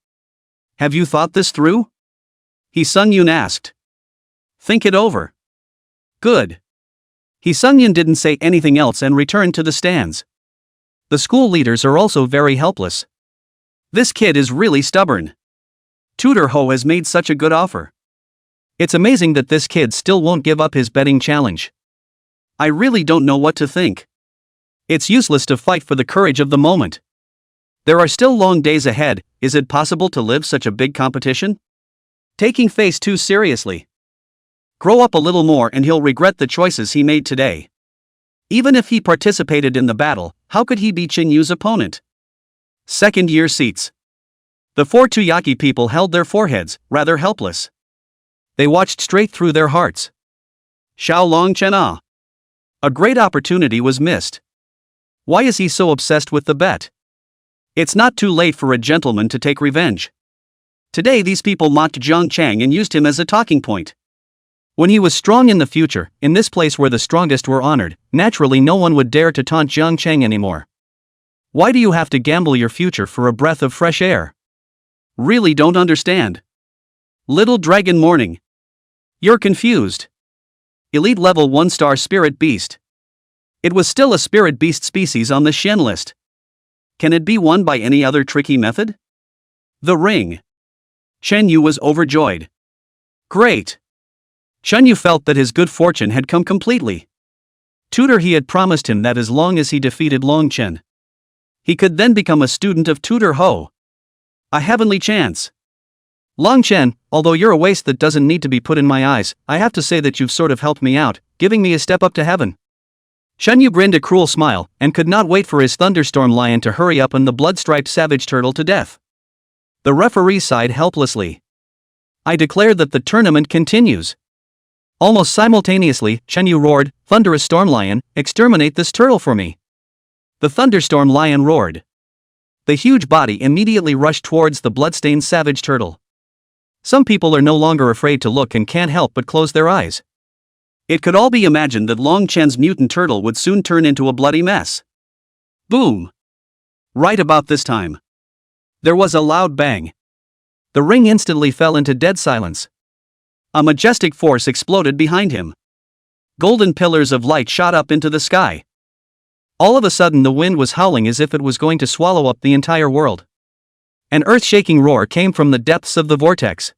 Have you thought this through? Sung Yun asked. Think it over. Good. Sung Yun didn't say anything else and returned to the stands. The school leaders are also very helpless. This kid is really stubborn. Tutor Ho has made such a good offer. It's amazing that this kid still won't give up his betting challenge. I really don't know what to think. It's useless to fight for the courage of the moment. There are still long days ahead. Is it possible to live such a big competition? Taking face too seriously. Grow up a little more and he'll regret the choices he made today. Even if he participated in the battle, how could he be Chen Yu's opponent? Second-year seats. The 4 Yaki people held their foreheads, rather helpless. They watched straight through their hearts. Xiao Long Chen ah. A great opportunity was missed. Why is he so obsessed with the bet? It's not too late for a gentleman to take revenge. Today these people mocked Zhang Chang and used him as a talking point. When he was strong in the future, in this place where the strongest were honored, naturally no one would dare to taunt Zhang Chang anymore. Why do you have to gamble your future for a breath of fresh air? Really don't understand. Little Dragon Morning. You're confused. Elite level 1-star spirit beast. It was still a spirit beast species on the Shen list. Can it be won by any other tricky method? The ring. Chen Yu was overjoyed. Great. Chen Yu felt that his good fortune had come completely. Tutor he had promised him that as long as he defeated Long Chen, he could then become a student of Tutor Ho. A heavenly chance. Long Chen, although you're a waste that doesn't need to be put in my eyes, I have to say that you've sort of helped me out, giving me a step up to heaven. Chen Yu grinned a cruel smile, and could not wait for his thunderstorm lion to hurry up and the blood-striped savage turtle to death. The referee sighed helplessly. I declare that the tournament continues. Almost simultaneously, Chen Yu roared, Thunderous Storm Lion, exterminate this turtle for me. The thunderstorm lion roared. The huge body immediately rushed towards the bloodstained savage turtle. Some people are no longer afraid to look and can't help but close their eyes. It could all be imagined that Long Chen's mutant turtle would soon turn into a bloody mess. Boom! Right about this time, there was a loud bang. The ring instantly fell into dead silence. A majestic force exploded behind him. Golden pillars of light shot up into the sky. All of a sudden the wind was howling as if it was going to swallow up the entire world. An earth-shaking roar came from the depths of the vortex.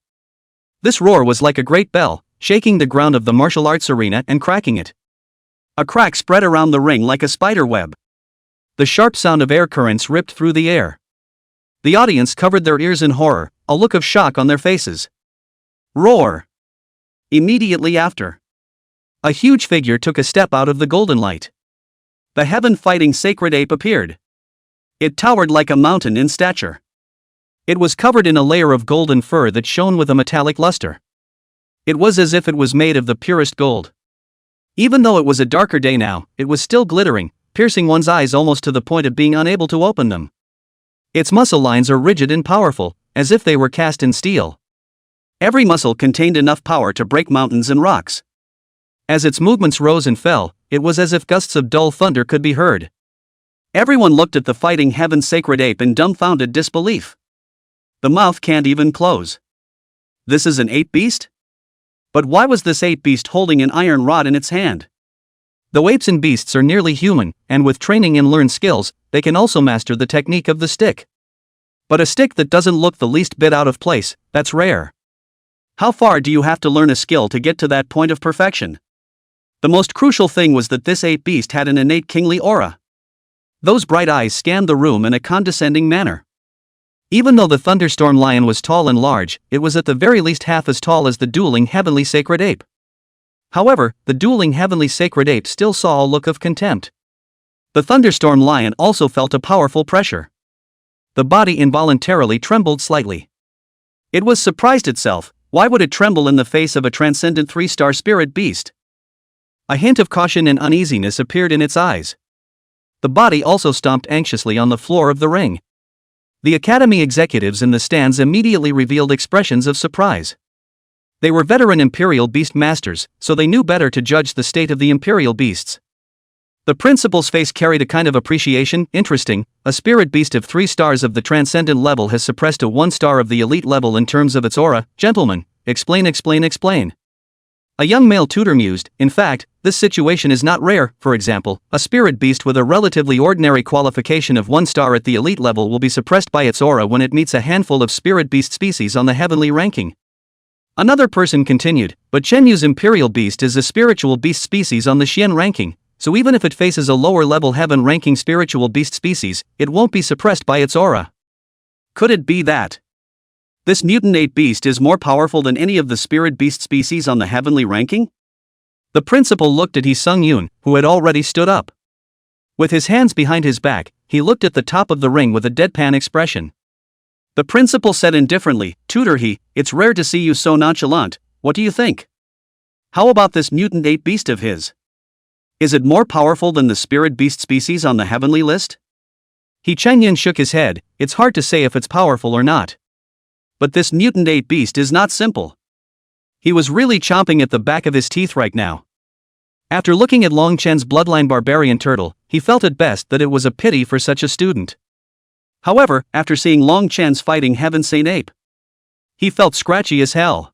This roar was like a great bell, shaking the ground of the martial arts arena and cracking it. A crack spread around the ring like a spider web. The sharp sound of air currents ripped through the air. The audience covered their ears in horror, a look of shock on their faces. Roar! Immediately after, a huge figure took a step out of the golden light. The heaven-fighting sacred ape appeared. It towered like a mountain in stature. It was covered in a layer of golden fur that shone with a metallic luster. It was as if it was made of the purest gold. Even though it was a darker day now, it was still glittering, piercing one's eyes almost to the point of being unable to open them. Its muscle lines are rigid and powerful, as if they were cast in steel. Every muscle contained enough power to break mountains and rocks. As its movements rose and fell, it was as if gusts of dull thunder could be heard. Everyone looked at the fighting heaven's sacred ape in dumbfounded disbelief. The mouth can't even close. This is an ape beast? But why was this ape beast holding an iron rod in its hand? Though apes and beasts are nearly human, and with training and learned skills, they can also master the technique of the stick. But a stick that doesn't look the least bit out of place, that's rare. How far do you have to learn a skill to get to that point of perfection? The most crucial thing was that this ape beast had an innate kingly aura. Those bright eyes scanned the room in a condescending manner. Even though the thunderstorm lion was tall and large, it was at the very least half as tall as the dueling heavenly sacred ape. However, the dueling heavenly sacred ape still saw a look of contempt. The thunderstorm lion also felt a powerful pressure. The body involuntarily trembled slightly. It was surprised itself. Why would it tremble in the face of a transcendent 3-star spirit beast? A hint of caution and uneasiness appeared in its eyes. The body also stomped anxiously on the floor of the ring. The Academy executives in the stands immediately revealed expressions of surprise. They were veteran Imperial Beast Masters, so they knew better to judge the state of the Imperial Beasts. The principal's face carried a kind of appreciation. Interesting, a spirit beast of 3 stars of the transcendent level has suppressed a 1 star of the elite level in terms of its aura. Gentlemen, explain. A young male tutor mused. In fact, this situation is not rare. For example, a spirit beast with a relatively ordinary qualification of 1 star at the elite level will be suppressed by its aura when it meets a handful of spirit beast species on the heavenly ranking. Another person continued, but Chenyu's imperial beast is a spiritual beast species on the Xian ranking, so even if it faces a lower level heaven ranking spiritual beast species, it won't be suppressed by its aura. Could it be that this mutant ape beast is more powerful than any of the spirit beast species on the heavenly ranking? The principal looked at Hee Sung-yoon, who had already stood up. With his hands behind his back, he looked at the top of the ring with a deadpan expression. The principal said indifferently, "Tutor He, it's rare to see you so nonchalant. What do you think? How about this mutant ape beast of his? Is it more powerful than the spirit beast species on the heavenly list?" He Chengyun shook his head. "It's hard to say if it's powerful or not. But this mutant ape beast is not simple." He was really chomping at the back of his teeth right now. After looking at Long Chen's bloodline barbarian turtle, he felt at best that it was a pity for such a student. However, after seeing Long Chen's fighting Heaven Saint Ape, he felt scratchy as hell.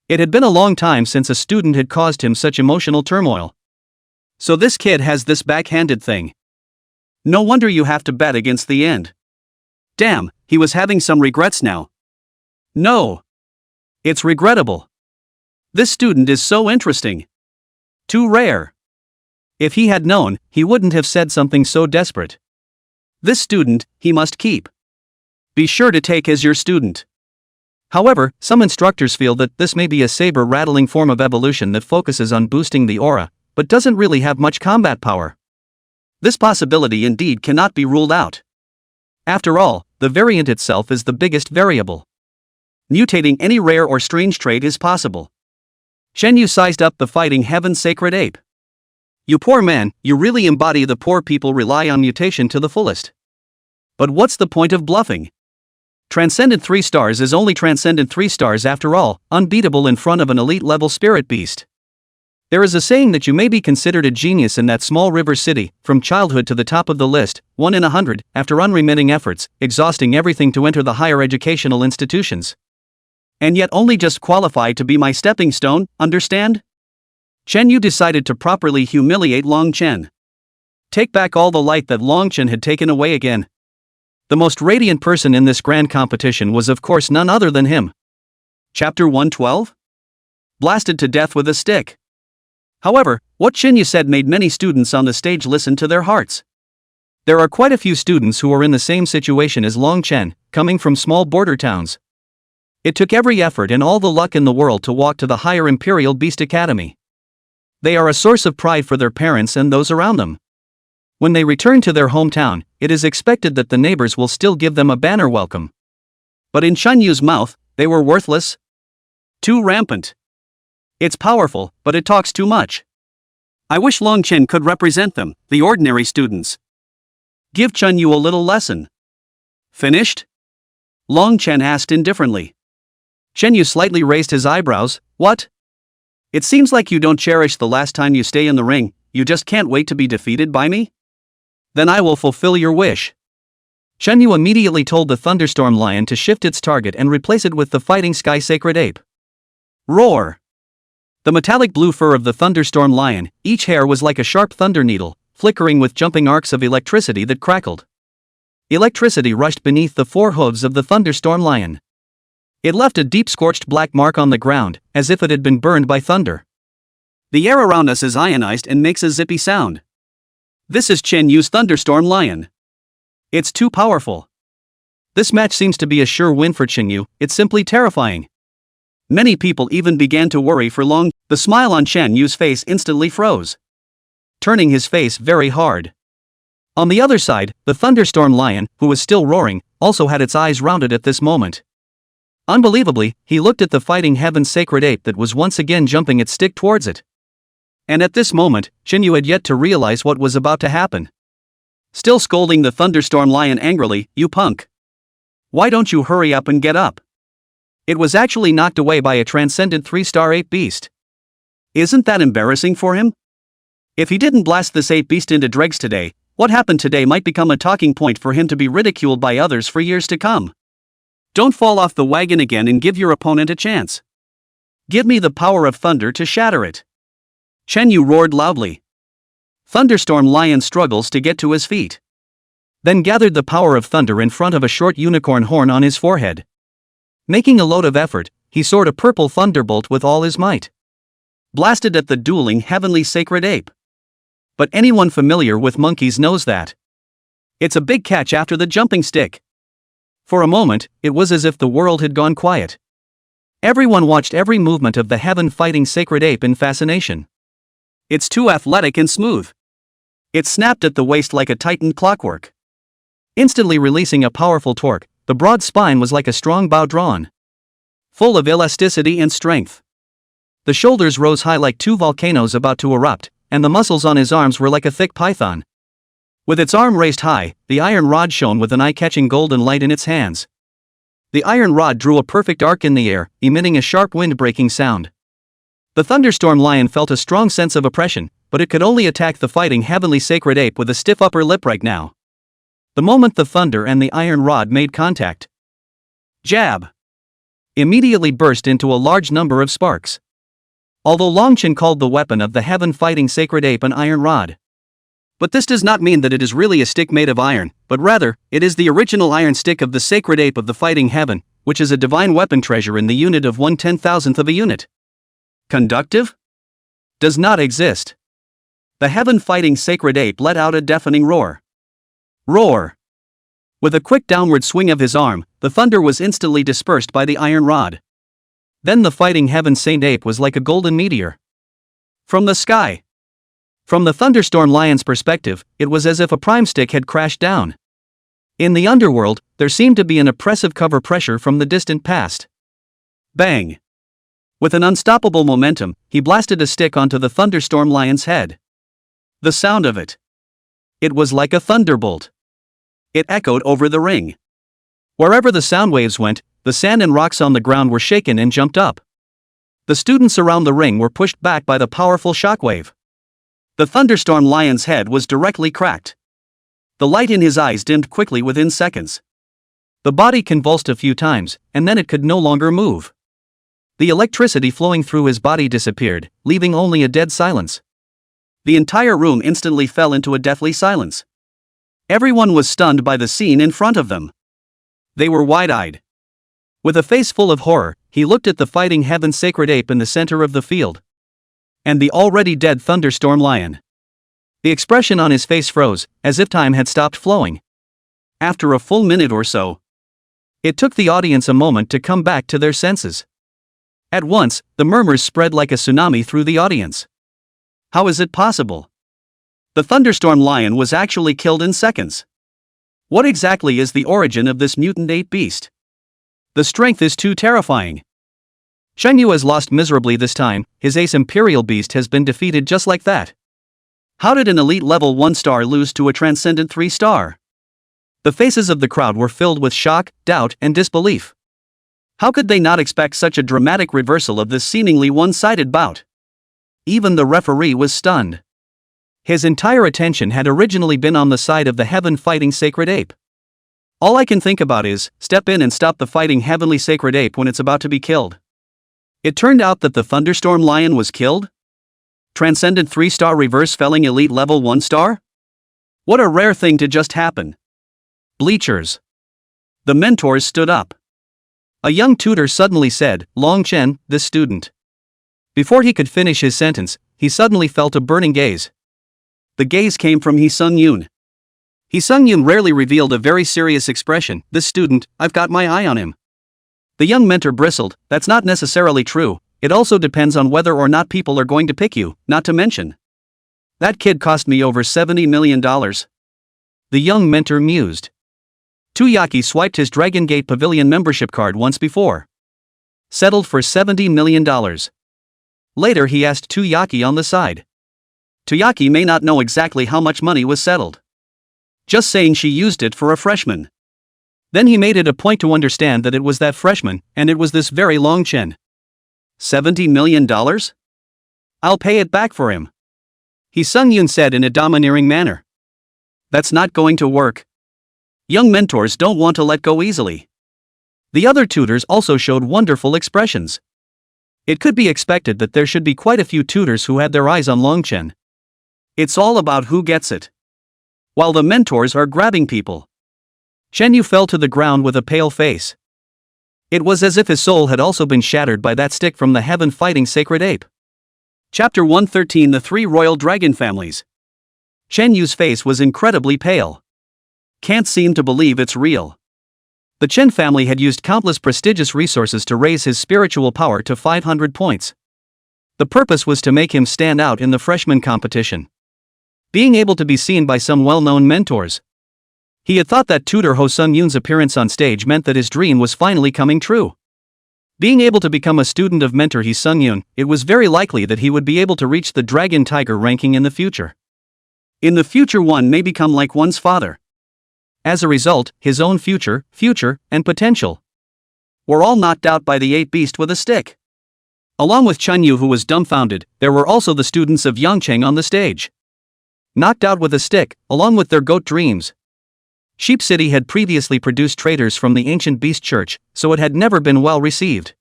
It had been a long time since a student had caused him such emotional turmoil. So this kid has this backhanded thing. No wonder you have to bet against the end. Damn, he was having some regrets now. No. It's regrettable. This student is so interesting. Too rare. If he had known, he wouldn't have said something so desperate. This student, he must keep. Be sure to take as your student. However, some instructors feel that this may be a saber-rattling form of evolution that focuses on boosting the aura, but doesn't really have much combat power. This possibility indeed cannot be ruled out. After all, the variant itself is the biggest variable. Mutating any rare or strange trait is possible. Chenyu sized up the fighting Heaven's sacred ape. "You poor man, you really embody the poor people rely on mutation to the fullest. But what's the point of bluffing? Transcendent 3 stars is only transcendent 3 stars after all, unbeatable in front of an elite-level spirit beast. There is a saying that you may be considered a genius in that small river city, from childhood to the top of the list, 1 in 100, after unremitting efforts, exhausting everything to enter the higher educational institutions. And yet only just qualify to be my stepping stone, understand?" Chenyu decided to properly humiliate Long Chen. Take back all the light that Long Chen had taken away again. The most radiant person in this grand competition was of course none other than him. Chapter 112? blasted to death with a stick. However, what Chinyu said made many students on the stage listen to their hearts. There are quite a few students who are in the same situation as Long Chen, coming from small border towns. It took every effort and all the luck in the world to walk to the higher Imperial Beast Academy. They are a source of pride for their parents and those around them. When they return to their hometown, it is expected that the neighbors will still give them a banner welcome. But in Chenyu's mouth, they were worthless. Too rampant. It's powerful, but it talks too much. I wish Long Chen could represent them, the ordinary students. Give Chenyu a little lesson. Finished? Long Chen asked indifferently. Chenyu slightly raised his eyebrows. What? It seems like you don't cherish the last time you stay in the ring, you just can't wait to be defeated by me? Then I will fulfill your wish. Chenyu immediately told the thunderstorm lion to shift its target and replace it with the fighting sky sacred ape. Roar! The metallic blue fur of the thunderstorm lion, each hair was like a sharp thunder needle, flickering with jumping arcs of electricity that crackled. Electricity rushed beneath the four hooves of the thunderstorm lion. It left a deep scorched black mark on the ground, as if it had been burned by thunder. The air around us is ionized and makes a zippy sound. This is Chenyu's thunderstorm lion. It's too powerful. This match seems to be a sure win for Chenyu, it's simply terrifying. Many people even began to worry for Long. The smile on Chenyu's face instantly froze, turning his face very hard. On the other side, the thunderstorm lion, who was still roaring, also had its eyes rounded at this moment. Unbelievably, he looked at the fighting heaven's sacred ape that was once again jumping its stick towards it. And at this moment, Chenyu had yet to realize what was about to happen. Still scolding the thunderstorm lion angrily, "You punk! Why don't you hurry up and get up?" It was actually knocked away by a transcendent 3-star ape beast. Isn't that embarrassing for him? If he didn't blast this ape beast into dregs today, what happened today might become a talking point for him to be ridiculed by others for years to come. Don't fall off the wagon again and give your opponent a chance. Give me the power of thunder to shatter it. Chenyu roared loudly. Thunderstorm Lion struggles to get to his feet. Then gathered the power of thunder in front of a short unicorn horn on his forehead. Making a load of effort, he soared a purple thunderbolt with all his might. Blasted at the dueling heavenly sacred ape. But anyone familiar with monkeys knows that it's a big catch after the jumping stick. For a moment, it was as if the world had gone quiet. Everyone watched every movement of the heaven-fighting sacred ape in fascination. It's too athletic and smooth. It snapped at the waist like a tightened clockwork. Instantly releasing a powerful torque, the broad spine was like a strong bow drawn, full of elasticity and strength. The shoulders rose high like two volcanoes about to erupt, and the muscles on his arms were like a thick python. With its arm raised high, the iron rod shone with an eye-catching golden light in its hands. The iron rod drew a perfect arc in the air, emitting a sharp wind-breaking sound. The thunderstorm lion felt a strong sense of oppression, but it could only attack the fighting heavenly sacred ape with a stiff upper lip right now. The moment the thunder and the iron rod made contact, jab immediately burst into a large number of sparks. Although Longchen called the weapon of the heaven-fighting sacred ape an iron rod. But this does not mean that it is really a stick made of iron, but rather, it is the original iron stick of the sacred ape of the fighting heaven, which is a divine weapon treasure in the unit of 1/10,000th of a unit. Conductive? Does not exist. The heaven-fighting sacred ape let out a deafening roar. Roar! With a quick downward swing of his arm, the thunder was instantly dispersed by the iron rod. Then the fighting heaven saint ape was like a golden meteor from the sky. From the thunderstorm lion's perspective, it was as if a prime stick had crashed down. In the underworld, there seemed to be an oppressive cover pressure from the distant past. Bang! With an unstoppable momentum, he blasted a stick onto the thunderstorm lion's head. The sound of it. It was like a thunderbolt. It echoed over the ring. Wherever the sound waves went, the sand and rocks on the ground were shaken and jumped up. The students around the ring were pushed back by the powerful shockwave. The thunderstorm lion's head was directly cracked. The light in his eyes dimmed quickly within seconds. The body convulsed a few times, and then it could no longer move. The electricity flowing through his body disappeared, leaving only a dead silence. The entire room instantly fell into a deathly silence. Everyone was stunned by the scene in front of them. They were wide-eyed. With a face full of horror, he looked at the fighting heaven's sacred ape in the center of the field. And the already dead thunderstorm lion. The expression on his face froze, as if time had stopped flowing. After a full minute or so, it took the audience a moment to come back to their senses. At once, the murmurs spread like a tsunami through the audience. How is it possible? The thunderstorm lion was actually killed in seconds. What exactly is the origin of this mutant ape beast? The strength is too terrifying. Chen Yu has lost miserably this time, his ace imperial beast has been defeated just like that. How did an elite level 1 star lose to a transcendent 3 star? The faces of the crowd were filled with shock, doubt, and disbelief. How could they not expect such a dramatic reversal of this seemingly one-sided bout? Even the referee was stunned. His entire attention had originally been on the side of the heaven-fighting sacred ape. All I can think about is, step in and stop the fighting heavenly sacred ape when it's about to be killed. It turned out that the thunderstorm lion was killed? Transcendent 3-star reverse felling elite level 1 star? What a rare thing to just happen. Bleachers. The mentors stood up. A young tutor suddenly said, "Long Chen, this student." Before he could finish his sentence, he suddenly felt a burning gaze. The gaze came from Hee Sung-yoon. Hee Sung-yoon rarely revealed a very serious expression. "This student, I've got my eye on him." The young mentor bristled. "That's not necessarily true, it also depends on whether or not people are going to pick you, not to mention. That kid cost me over $70 million. The young mentor mused. Tuyaki swiped his Dragon Gate Pavilion membership card once before. Settled for $70 million. Later he asked Tuyaki on the side. Tuyaki may not know exactly how much money was settled. Just saying she used it for a freshman. Then he made it a point to understand that it was that freshman, and it was this very Long Chen. $70 million? I'll pay it back for him. Hee Sung-yoon said in a domineering manner. That's not going to work. Young mentors don't want to let go easily. The other tutors also showed wonderful expressions. It could be expected that there should be quite a few tutors who had their eyes on Long Chen. It's all about who gets it. While the mentors are grabbing people. Chen Yu fell to the ground with a pale face. It was as if his soul had also been shattered by that stick from the heaven-fighting sacred ape. Chapter 113: The Three Royal Dragon Families. Chen Yu's face was incredibly pale. Can't seem to believe it's real. The Chen family had used countless prestigious resources to raise his spiritual power to 500 points. The purpose was to make him stand out in the freshman competition. Being able to be seen by some well-known mentors. He had thought that tutor Ho Sung-yoon's appearance on stage meant that his dream was finally coming true. Being able to become a student of mentor Hee Sung-yoon, it was very likely that he would be able to reach the Dragon Tiger ranking in the future. In the future one may become like one's father. As a result, his own future, and potential were all knocked out by the ape beast with a stick. Along with Chen Yu, who was dumbfounded, there were also the students of Yangcheng on the stage. Knocked out with a stick, along with their goat dreams. Sheep City had previously produced traders from the ancient beast church, so it had never been well received.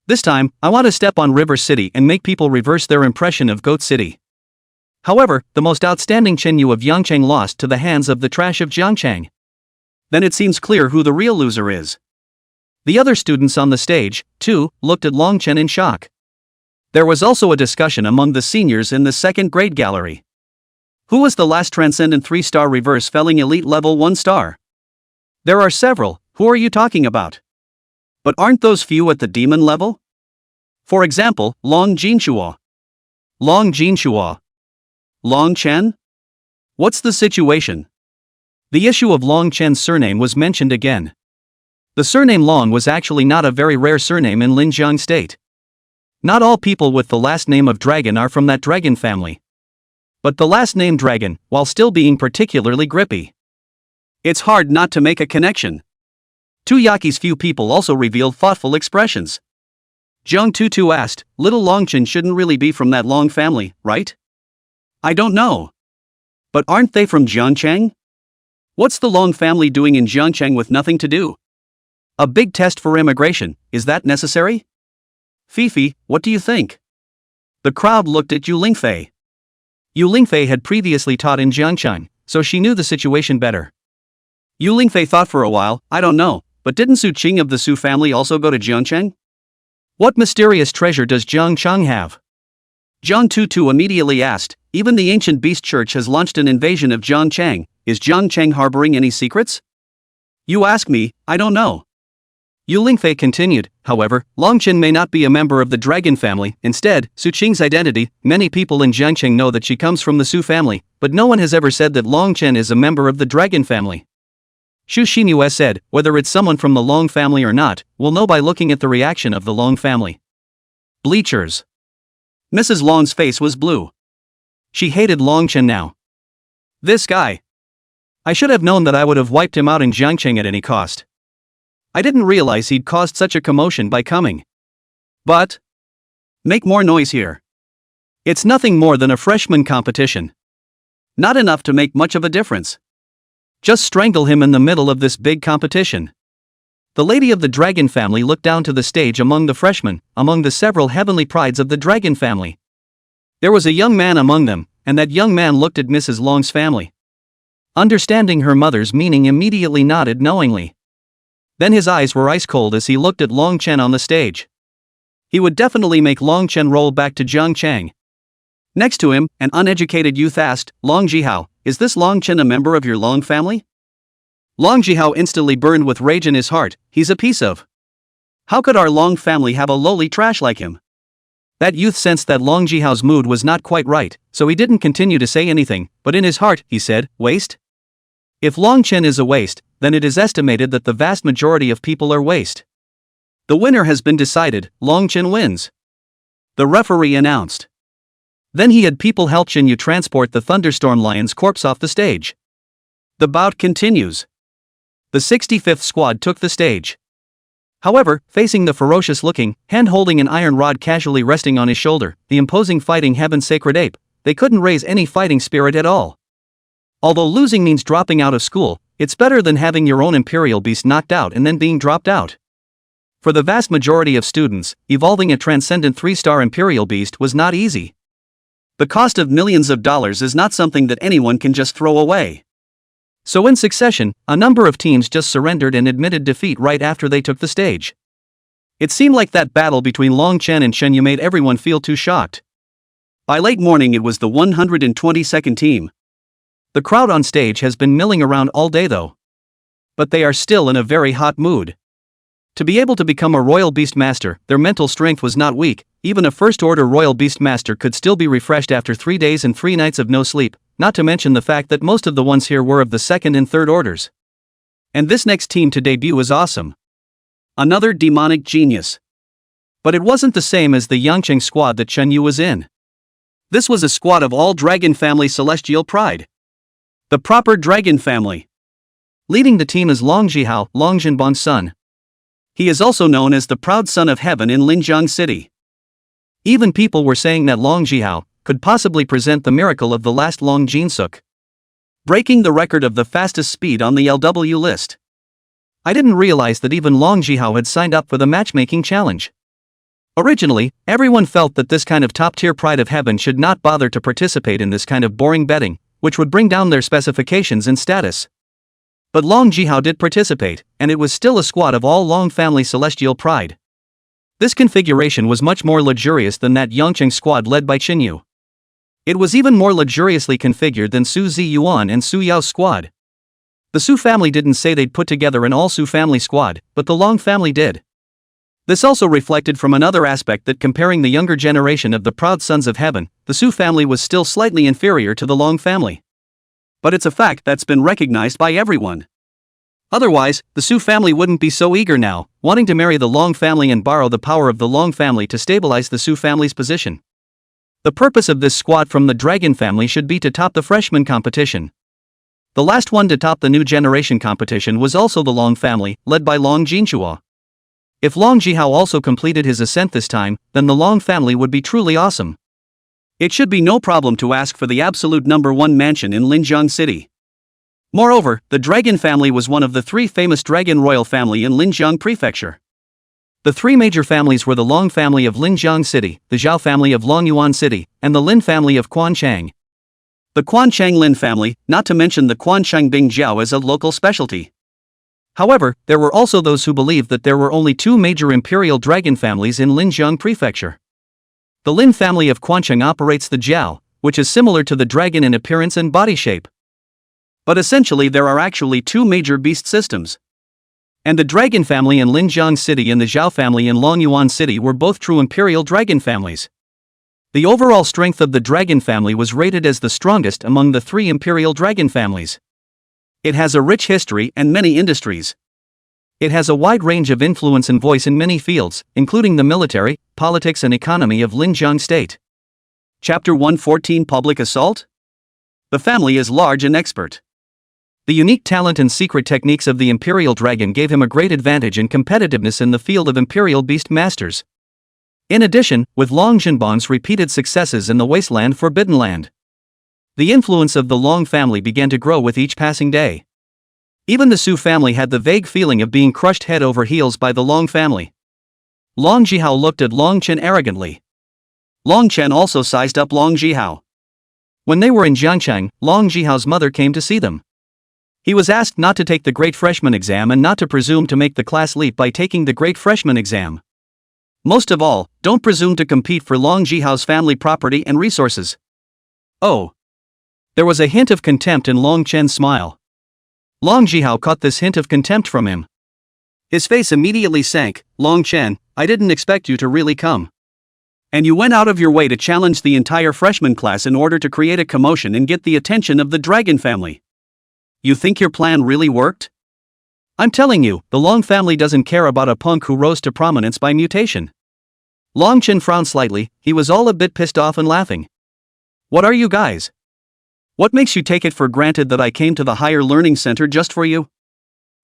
This time, I want to step on River City and make people reverse their impression of Goat City. However, the most outstanding Chen Yu of Yangcheng lost to the hands of the trash of Jiangcheng. Then it seems clear who the real loser is. The other students on the stage, too, looked at Long Chen in shock. There was also a discussion among the seniors in the second grade gallery. Who was the last transcendent 3-star reverse felling elite level 1 star? There are several, who are you talking about? But aren't those few at the demon level? For example, Long Jinshua. Long Jinshua. Long Chen? What's the situation? The issue of Long Chen's surname was mentioned again. The surname Long was actually not a very rare surname in Linjiang State. Not all people with the last name of Dragon are from that dragon family. But the last name Dragon, while still being particularly grippy. It's hard not to make a connection. Tuyaki's few people also revealed thoughtful expressions. Zhang Tutu asked, "Little Longchen shouldn't really be from that Long family, right?" "I don't know. But aren't they from Jiangcheng? What's the Long family doing in Jiangcheng with nothing to do? A big test for immigration, is that necessary?" "Fifi, what do you think?" The crowd looked at Yu Lingfei. Yu Lingfei had previously taught in Jiangcheng, so she knew the situation better. Yu Lingfei thought for a while, "I don't know, but didn't Su Qing of the Su family also go to Jiangcheng?" What mysterious treasure does Jiang Chang have? Jiang Tutu immediately asked. Even the ancient beast church has launched an invasion of Jiang Chang. Is Jiang Chang harboring any secrets? You ask me, I don't know. Yu Lingfei continued. However, Longchen may not be a member of the dragon family. Instead, Su Qing's identity. Many people in Jiangcheng know that she comes from the Su family, but no one has ever said that Longchen is a member of the dragon family. Xu Xinyu said, whether it's someone from the Long family or not, we'll know by looking at the reaction of the Long family. Bleachers. Mrs. Long's face was blue. She hated Longchen now. This guy. I should have known that I would have wiped him out in Jiangcheng at any cost. I didn't realize he'd caused such a commotion by coming. But make more noise here. It's nothing more than a freshman competition. Not enough to make much of a difference. Just strangle him in the middle of this big competition. The lady of the dragon family looked down to the stage among the freshmen, among the several heavenly prides of the dragon family. There was a young man among them, and that young man looked at Mrs. Long's family. Understanding her mother's meaning, immediately nodded knowingly. Then his eyes were ice cold as he looked at Long Chen on the stage. He would definitely make Long Chen roll back to Jiang Chang. Next to him, an uneducated youth asked, Long Jihao, is this Long Chen a member of your Long family? Long Jihao instantly burned with rage in his heart. He's a piece of. How could our Long family have a lowly trash like him? That youth sensed that Long Jihao's mood was not quite right, so he didn't continue to say anything, but in his heart, he said, waste? If Long Chen is a waste, then it is estimated that the vast majority of people are waste. The winner has been decided. Long Chen wins. The referee announced. Then he had people help Chen Yu transport the Thunderstorm Lion's corpse off the stage. The bout continues. The 65th squad took the stage. However, facing the ferocious-looking, hand-holding an iron rod casually resting on his shoulder, the imposing fighting heaven sacred ape, they couldn't raise any fighting spirit at all. Although losing means dropping out of school, it's better than having your own imperial beast knocked out and then being dropped out. For the vast majority of students, evolving a transcendent 3-star imperial beast was not easy. The cost of millions of dollars is not something that anyone can just throw away. So in succession, a number of teams just surrendered and admitted defeat right after they took the stage. It seemed like that battle between Long Chen and Shen Yu made everyone feel too shocked. By late morning it was the 122nd team. The crowd on stage has been milling around all day though. But they are still in a very hot mood. To be able to become a royal beast master, their mental strength was not weak. Even a first-order royal beast master could still be refreshed after 3 days and 3 nights of no sleep, not to mention the fact that most of the ones here were of the second and third orders. And this next team to debut is awesome. Another demonic genius. But it wasn't the same as the Yangcheng squad that Chen Yu was in. This was a squad of all dragon family celestial pride. The proper dragon family. Leading the team is Long Jihao, Long Jinbon's son. He is also known as the proud son of heaven in Linjiang City. Even people were saying that Long Jihao could possibly present the miracle of the last Long Jinsuk, breaking the record of the fastest speed on the LW list. I didn't realize that even Long Jihao had signed up for the matchmaking challenge. Originally, everyone felt that this kind of top-tier pride of heaven should not bother to participate in this kind of boring betting, which would bring down their specifications and status. But Long Jihao did participate, and it was still a squad of all Long family celestial pride. This configuration was much more luxurious than that Yangcheng squad led by Qin Yu. It was even more luxuriously configured than Su Ziyuan and Su Yao's squad. The Su family didn't say they'd put together an all-Su family squad, but the Long family did. This also reflected from another aspect that comparing the younger generation of the proud sons of heaven, the Su family was still slightly inferior to the Long family. But it's a fact that's been recognized by everyone. Otherwise, the Su family wouldn't be so eager now, wanting to marry the Long family and borrow the power of the Long family to stabilize the Su family's position. The purpose of this squad from the Dragon family should be to top the freshman competition. The last one to top the new generation competition was also the Long family, led by Long Jinchua. If Long Jihao also completed his ascent this time, then the Long family would be truly awesome. It should be no problem to ask for the absolute #1 mansion in Linjiang City. Moreover, the Dragon family was one of the 3 famous Dragon royal family in Linjiang Prefecture. The 3 major families were the Long family of Linjiang City, the Zhao family of Longyuan City, and the Lin family of Quanchang. The Quanchang Lin family, not to mention the Quanchang Bing Jiao, as a local specialty. However, there were also those who believed that there were only two major imperial dragon families in Linjiang Prefecture. The Lin family of Quancheng operates the Jiao, which is similar to the dragon in appearance and body shape. But essentially there are actually two major beast systems. And the dragon family in Linjiang City and the Zhao family in Longyuan City were both true imperial dragon families. The overall strength of the dragon family was rated as the strongest among the three imperial dragon families. It has a rich history and many industries. It has a wide range of influence and voice in many fields, including the military, politics and economy of Linjiang State. Chapter 114 Public Assault? The family is large and expert. The unique talent and secret techniques of the Imperial Dragon gave him a great advantage in competitiveness in the field of Imperial Beast Masters. In addition, with Long Jinbang's repeated successes in the Wasteland Forbidden Land, the influence of the Long family began to grow with each passing day. Even the Su family had the vague feeling of being crushed head over heels by the Long family. Long Jihao looked at Long Chen arrogantly. Long Chen also sized up Long Jihao. When they were in Jiangcheng, Long Jihao's mother came to see them. He was asked not to take the Great Freshman exam and not to presume to make the class leap by taking the Great Freshman exam. Most of all, don't presume to compete for Long Jihao's family property and resources. Oh. There was a hint of contempt in Long Chen's smile. Long Jihao caught this hint of contempt from him. His face immediately sank. Long Chen, I didn't expect you to really come. And you went out of your way to challenge the entire freshman class in order to create a commotion and get the attention of the dragon family. You think your plan really worked? I'm telling you, the Long family doesn't care about a punk who rose to prominence by mutation. Long Chen frowned slightly. He was all a bit pissed off and laughing. What are you guys? What makes you take it for granted that I came to the higher learning center just for you?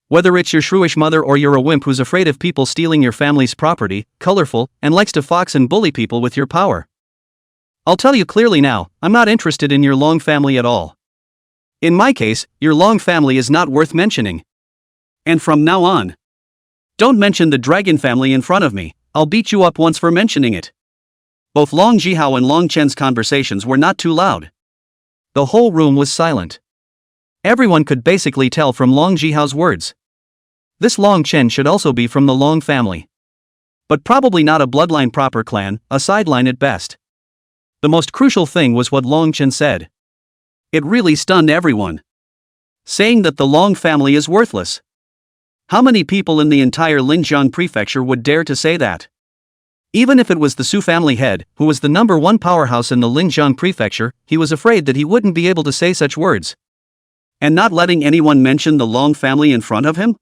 Whether it's your shrewish mother or you're a wimp who's afraid of people stealing your family's property, colorful, and likes to fox and bully people with your power. I'll tell you clearly now, I'm not interested in your Long family at all. In my case, your Long family is not worth mentioning. And from now on, don't mention the dragon family in front of me. I'll beat you up once for mentioning it. Both Long Jihao and Long Chen's conversations were not too loud. The whole room was silent. Everyone could basically tell from Long Jihao's words. This Long Chen should also be from the Long family. But probably not a bloodline proper clan, a sideline at best. The most crucial thing was what Long Chen said. It really stunned everyone. Saying that the Long family is worthless. How many people in the entire Linjiang Prefecture would dare to say that? Even if it was the Su family head, who was the #1 powerhouse in the Linjiang Prefecture, he was afraid that he wouldn't be able to say such words. And not letting anyone mention the Long family in front of him?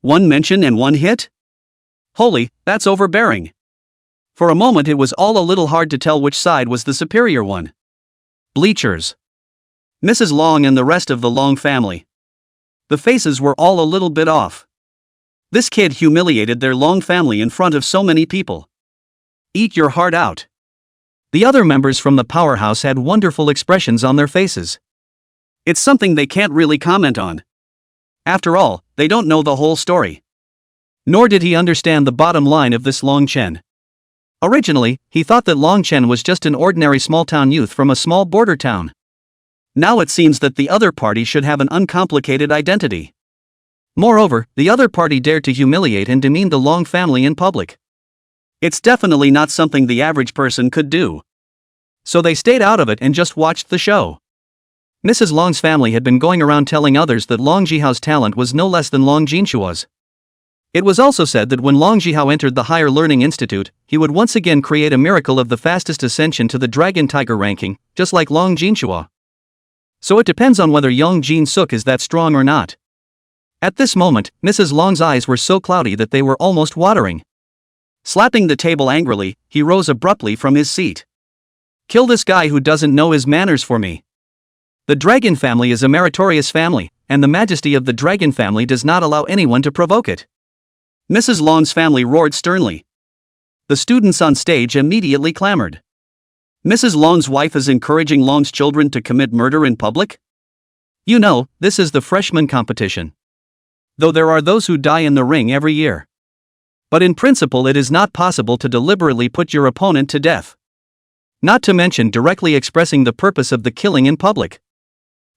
One mention and one hit? Holy, that's overbearing. For a moment it was all a little hard to tell which side was the superior one. Bleachers. Mrs. Long and the rest of the Long family. The faces were all a little bit off. This kid humiliated their Long family in front of so many people. Eat your heart out. The other members from the powerhouse had wonderful expressions on their faces. It's something they can't really comment on. After all, they don't know the whole story. Nor did he understand the bottom line of this Long Chen. Originally, he thought that Long Chen was just an ordinary small-town youth from a small border town. Now it seems that the other party should have an uncomplicated identity. Moreover, the other party dared to humiliate and demean the Long family in public. It's definitely not something the average person could do. So they stayed out of it and just watched the show. Mrs. Long's family had been going around telling others that Long Jihao's talent was no less than Long Jinshua's. It was also said that when Long Jihao entered the Higher Learning Institute, he would once again create a miracle of the fastest ascension to the Dragon Tiger ranking, just like Long Jinshua. So it depends on whether Yang Jin Suk is that strong or not. At this moment, Mrs. Long's eyes were so cloudy that they were almost watering. Slapping the table angrily, he rose abruptly from his seat. Kill this guy who doesn't know his manners for me. The dragon family is a meritorious family, and the majesty of the dragon family does not allow anyone to provoke it. Mrs. Long's family roared sternly. The students on stage immediately clamored. Mrs. Long's wife is encouraging Long's children to commit murder in public? You know, this is the freshman competition. Though there are those who die in the ring every year. But in principle it is not possible to deliberately put your opponent to death. Not to mention directly expressing the purpose of the killing in public.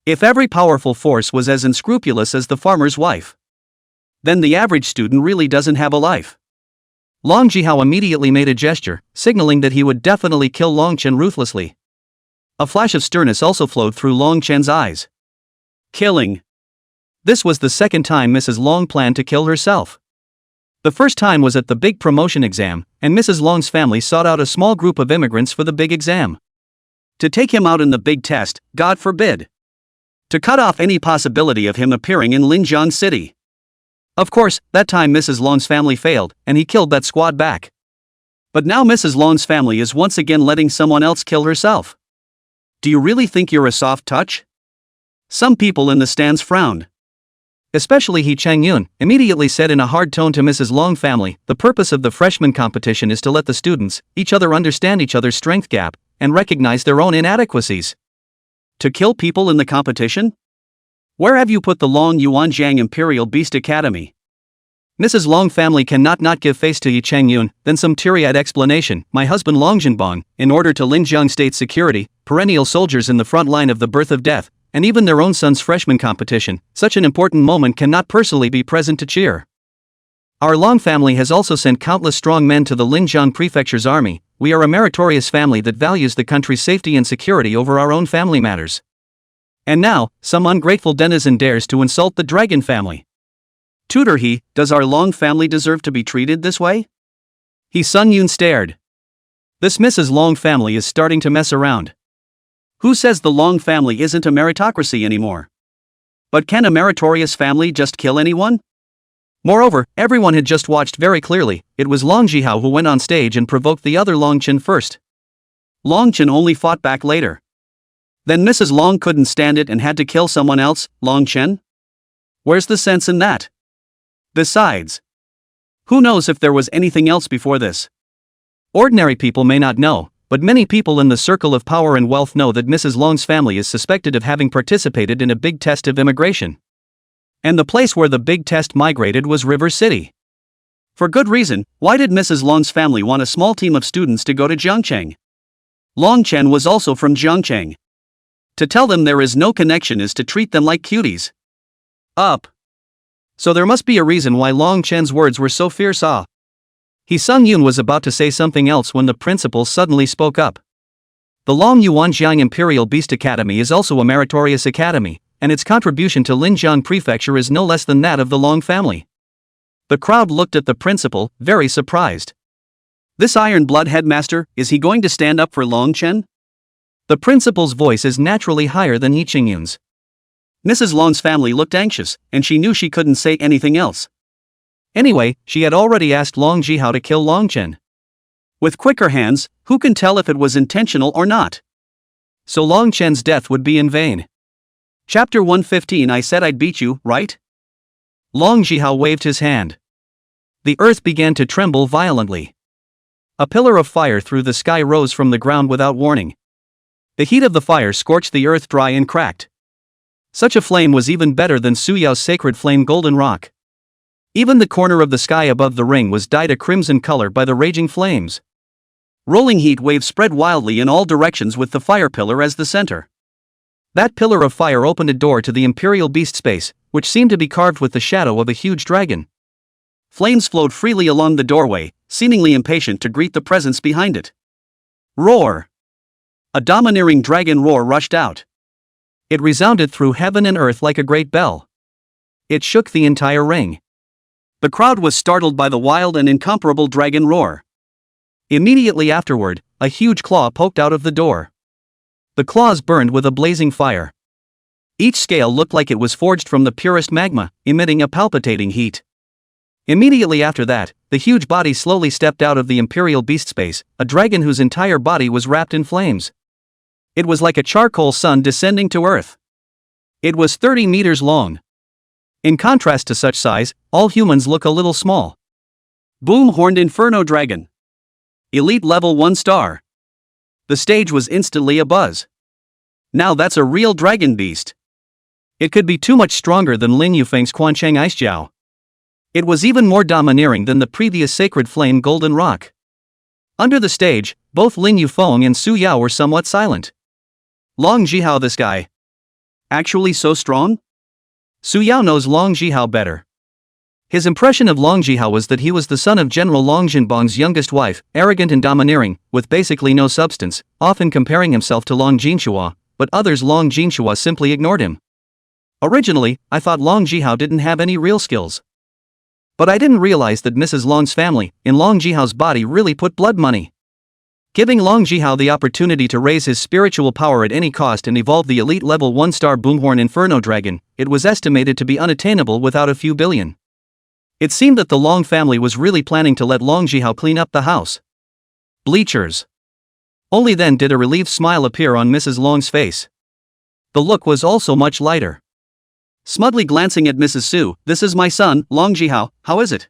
If every powerful force was as unscrupulous as the farmer's wife. then the average student really doesn't have a life. Long Jihao immediately made a gesture, signaling that he would definitely kill Long Chen ruthlessly. A flash of sternness also flowed through Long Chen's eyes. Killing. This was the second time Mrs. Long planned to kill herself. The first time was at the big promotion exam, and Mrs. Long's family sought out a small group of immigrants for the big exam. To take him out in the big test, God forbid. To cut off any possibility of him appearing in Linjiang City. Of course, that time Mrs. Long's family failed, and he killed that squad back. But now Mrs. Long's family is once again letting someone else kill herself. Do you really think you're a soft touch? Some people in the stands frowned. Especially He Changyun immediately said in a hard tone to Mrs. Long family, the purpose of the freshman competition is to let the students, each other understand each other's strength gap, and recognize their own inadequacies. To kill people in the competition? Where have you put the Long Yuanjiang Imperial Beast Academy? Mrs. Long family cannot not give face to Yi Changyun, then some teary-eyed explanation, my husband Long Jinbang, in order to Linjiang State security, perennial soldiers in the front line of the birth of death, and even their own son's freshman competition, such an important moment cannot personally be present to cheer. Our Long family has also sent countless strong men to the Linjiang Prefecture's army. We are a meritorious family that values the country's safety and security over our own family matters. And now, some ungrateful denizen dares to insult the dragon family. Tutor He, does our Long family deserve to be treated this way? He Sun Yun stared. This Mrs. Long family is starting to mess around. Who says the Long family isn't a meritocracy anymore? But can a meritorious family just kill anyone? Moreover, everyone had just watched very clearly, it was Long Jihao who went on stage and provoked the other Long Chen first. Long Chen only fought back later. Then Mrs. Long couldn't stand it and had to kill someone else, Long Chen? Where's the sense in that? Besides, who knows if there was anything else before this? Ordinary people may not know, but many people in the circle of power and wealth know that Mrs. Long's family is suspected of having participated in a big test of immigration. And the place where the big test migrated was River City. For good reason. Why did Mrs. Long's family want a small team of students to go to Jiangcheng? Long Chen was also from Jiangcheng. To tell them there is no connection is to treat them like cuties. Up. So there must be a reason why Long Chen's words were so fierce. He Sun Yun was about to say something else when the principal suddenly spoke up. The Long Yuanjiang Imperial Beast Academy is also a meritorious academy, and its contribution to Linjiang Prefecture is no less than that of the Long family. The crowd looked at the principal, very surprised. This Iron Blood headmaster, is he going to stand up for Long Chen? The principal's voice is naturally higher than Yi Qingyun's. Mrs. Long's family looked anxious, and she knew she couldn't say anything else. Anyway, she had already asked Long Jihao to kill Long Chen. With quicker hands, who can tell if it was intentional or not? So Long Chen's death would be in vain. Chapter 115 I said I'd beat you, right? Long Jihao waved his hand. The earth began to tremble violently. A pillar of fire through the sky rose from the ground without warning. The heat of the fire scorched the earth dry and cracked. Such a flame was even better than Su Yao's sacred flame golden rock. Even the corner of the sky above the ring was dyed a crimson color by the raging flames. Rolling heat waves spread wildly in all directions with the fire pillar as the center. That pillar of fire opened a door to the Imperial Beast space, which seemed to be carved with the shadow of a huge dragon. Flames flowed freely along the doorway, seemingly impatient to greet the presence behind it. Roar! A domineering dragon roar rushed out. It resounded through heaven and earth like a great bell. It shook the entire ring. The crowd was startled by the wild and incomparable dragon roar. Immediately afterward, a huge claw poked out of the door. The claws burned with a blazing fire. Each scale looked like it was forged from the purest magma, emitting a palpitating heat. Immediately after that, the huge body slowly stepped out of the Imperial Beast space, a dragon whose entire body was wrapped in flames. It was like a charcoal sun descending to earth. It was 30 meters long. In contrast to such size, all humans look a little small. Boom! Horned Inferno Dragon. Elite level 1 star. The stage was instantly abuzz. Now that's a real dragon beast. It could be too much stronger than Lin Yufeng's Quancheng Icejiao. It was even more domineering than the previous sacred flame golden rock. Under the stage, both Lin Yufeng and Su Yao were somewhat silent. Long Jihao, this guy. Actually so strong? Su Yao knows Long Jihao better. His impression of Long Jihao was that he was the son of General Long Jinbong's youngest wife, arrogant and domineering, with basically no substance, often comparing himself to Long Jinhua, but others Long Jinhua simply ignored him. Originally, I thought Long Jihao didn't have any real skills. But I didn't realize that Mrs. Long's family, in Long Jihao's body, really put blood money. Giving Long Jihao the opportunity to raise his spiritual power at any cost and evolve the elite level 1-star Boomhorn Inferno Dragon, it was estimated to be unattainable without a few billion. It seemed that the Long family was really planning to let Long Jihao clean up the house. Bleachers. Only then did a relieved smile appear on Mrs. Long's face. The look was also much lighter. Smugly glancing at Mrs. Su, "This is my son, Long Jihao, how is it?"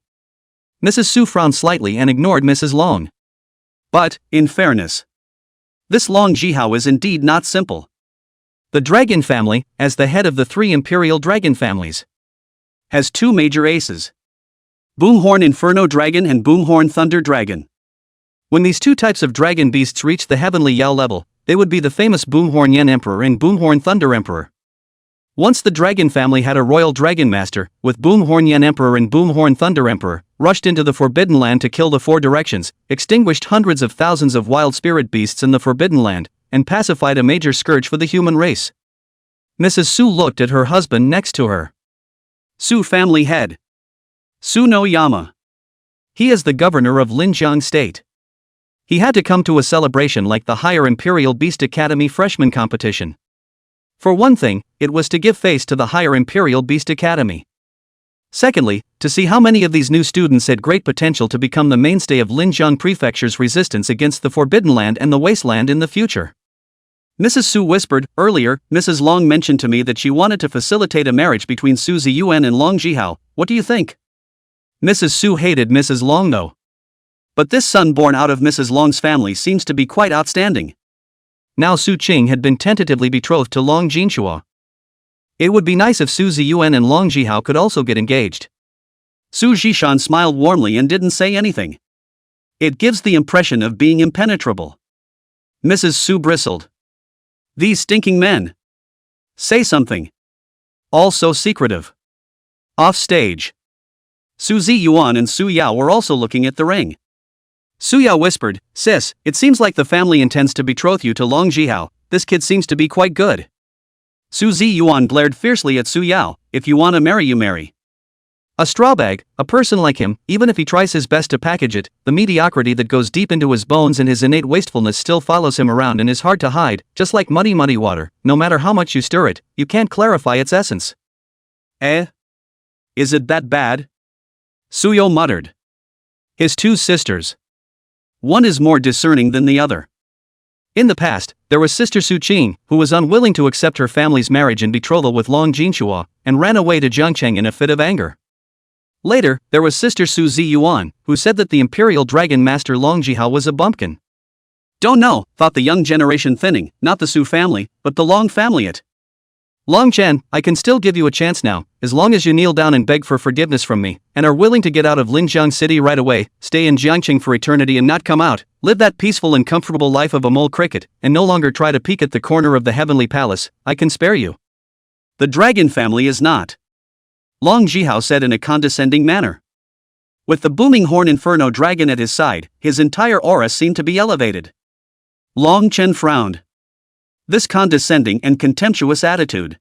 Mrs. Su frowned slightly and ignored Mrs. Long. But, in fairness, this Long Jihao is indeed not simple. The dragon family, as the head of the 3 imperial dragon families, has 2 major aces: Boomhorn Inferno Dragon and Boomhorn Thunder Dragon. When these 2 types of dragon beasts reach the heavenly Yao level, they would be the famous Boomhorn Yen Emperor and Boomhorn Thunder Emperor. Once the dragon family had a royal dragon master, with Boomhorn Yen Emperor and Boomhorn Thunder Emperor, rushed into the Forbidden Land to kill the 4 directions, extinguished hundreds of thousands of wild spirit beasts in the Forbidden Land, and pacified a major scourge for the human race. Mrs. Su looked at her husband next to her. Su family head. Su no Yama. He is the governor of Linjiang State. He had to come to a celebration like the Higher Imperial Beast Academy freshman competition. For one thing, it was to give face to the Higher Imperial Beast Academy. Secondly, to see how many of these new students had great potential to become the mainstay of Linjiang Prefecture's resistance against the Forbidden Land and the Wasteland in the future. Mrs. Su whispered, "Earlier, Mrs. Long mentioned to me that she wanted to facilitate a marriage between Su Ziyuan and Long Jihao. What do you think?" Mrs. Su hated Mrs. Long though. But this son born out of Mrs. Long's family seems to be quite outstanding. Now Su Qing had been tentatively betrothed to Long Jinhua. It would be nice if Su Ziyuan and Long Jihao could also get engaged. Su Zhishan smiled warmly and didn't say anything. It gives the impression of being impenetrable. Mrs. Su bristled. These stinking men. Say something. All so secretive. Off stage. Su Ziyuan and Su Yao were also looking at the ring. Su Yao whispered, "Sis, it seems like the family intends to betroth you to Long Jihao. This kid seems to be quite good." Su Ziyuan glared fiercely at Su Yao, "If you wanna marry, you marry. A straw bag, a person like him, even if he tries his best to package it, the mediocrity that goes deep into his bones and his innate wastefulness still follows him around and is hard to hide, just like muddy water. No matter how much you stir it, you can't clarify its essence." Eh? Is it that bad? Suyo muttered. His 2 sisters. One is more discerning than the other. In the past, there was Sister Su Qing, who was unwilling to accept her family's marriage and betrothal with Long Jinhua, and ran away to Jiangcheng in a fit of anger. Later, there was Sister Su Ziyuan, who said that the Imperial Dragon Master Long Jihao was a bumpkin. Don't know, thought the young generation thinning, not the Su family, but the Long family it. Long Chen, I can still give you a chance now, as long as you kneel down and beg for forgiveness from me, and are willing to get out of Linjiang City right away, stay in Jiangcheng for eternity and not come out, live that peaceful and comfortable life of a mole cricket, and no longer try to peek at the corner of the heavenly palace, I can spare you. The dragon family is not. Long Jihao said in a condescending manner. With the booming horn inferno dragon at his side, his entire aura seemed to be elevated. Long Chen frowned. This condescending and contemptuous attitude.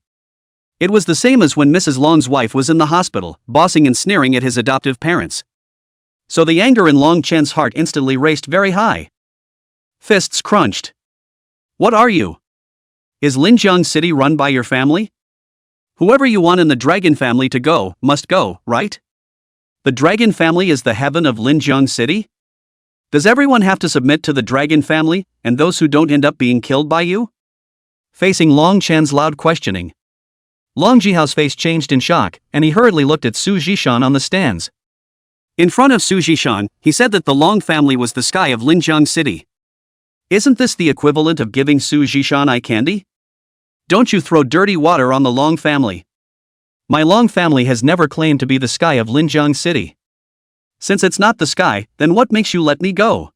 It was the same as when Mrs. Long's wife was in the hospital, bossing and sneering at his adoptive parents. So the anger in Long Chen's heart instantly raced very high. Fists crunched. What are you? Is Linjiang City run by your family? Whoever you want in the dragon family to go, must go, right? The dragon family is the heaven of Linjiang City? Does everyone have to submit to the dragon family, and those who don't end up being killed by you? Facing Long Chen's loud questioning, Long Jihao's face changed in shock, and he hurriedly looked at Su Zhishan on the stands. In front of Su Zhishan, he said that the Long family was the sky of Linjiang City. Isn't this the equivalent of giving Su Zhishan eye candy? Don't you throw dirty water on the Long family. My Long family has never claimed to be the sky of Linjiang City. Since it's not the sky, then what makes you let me go?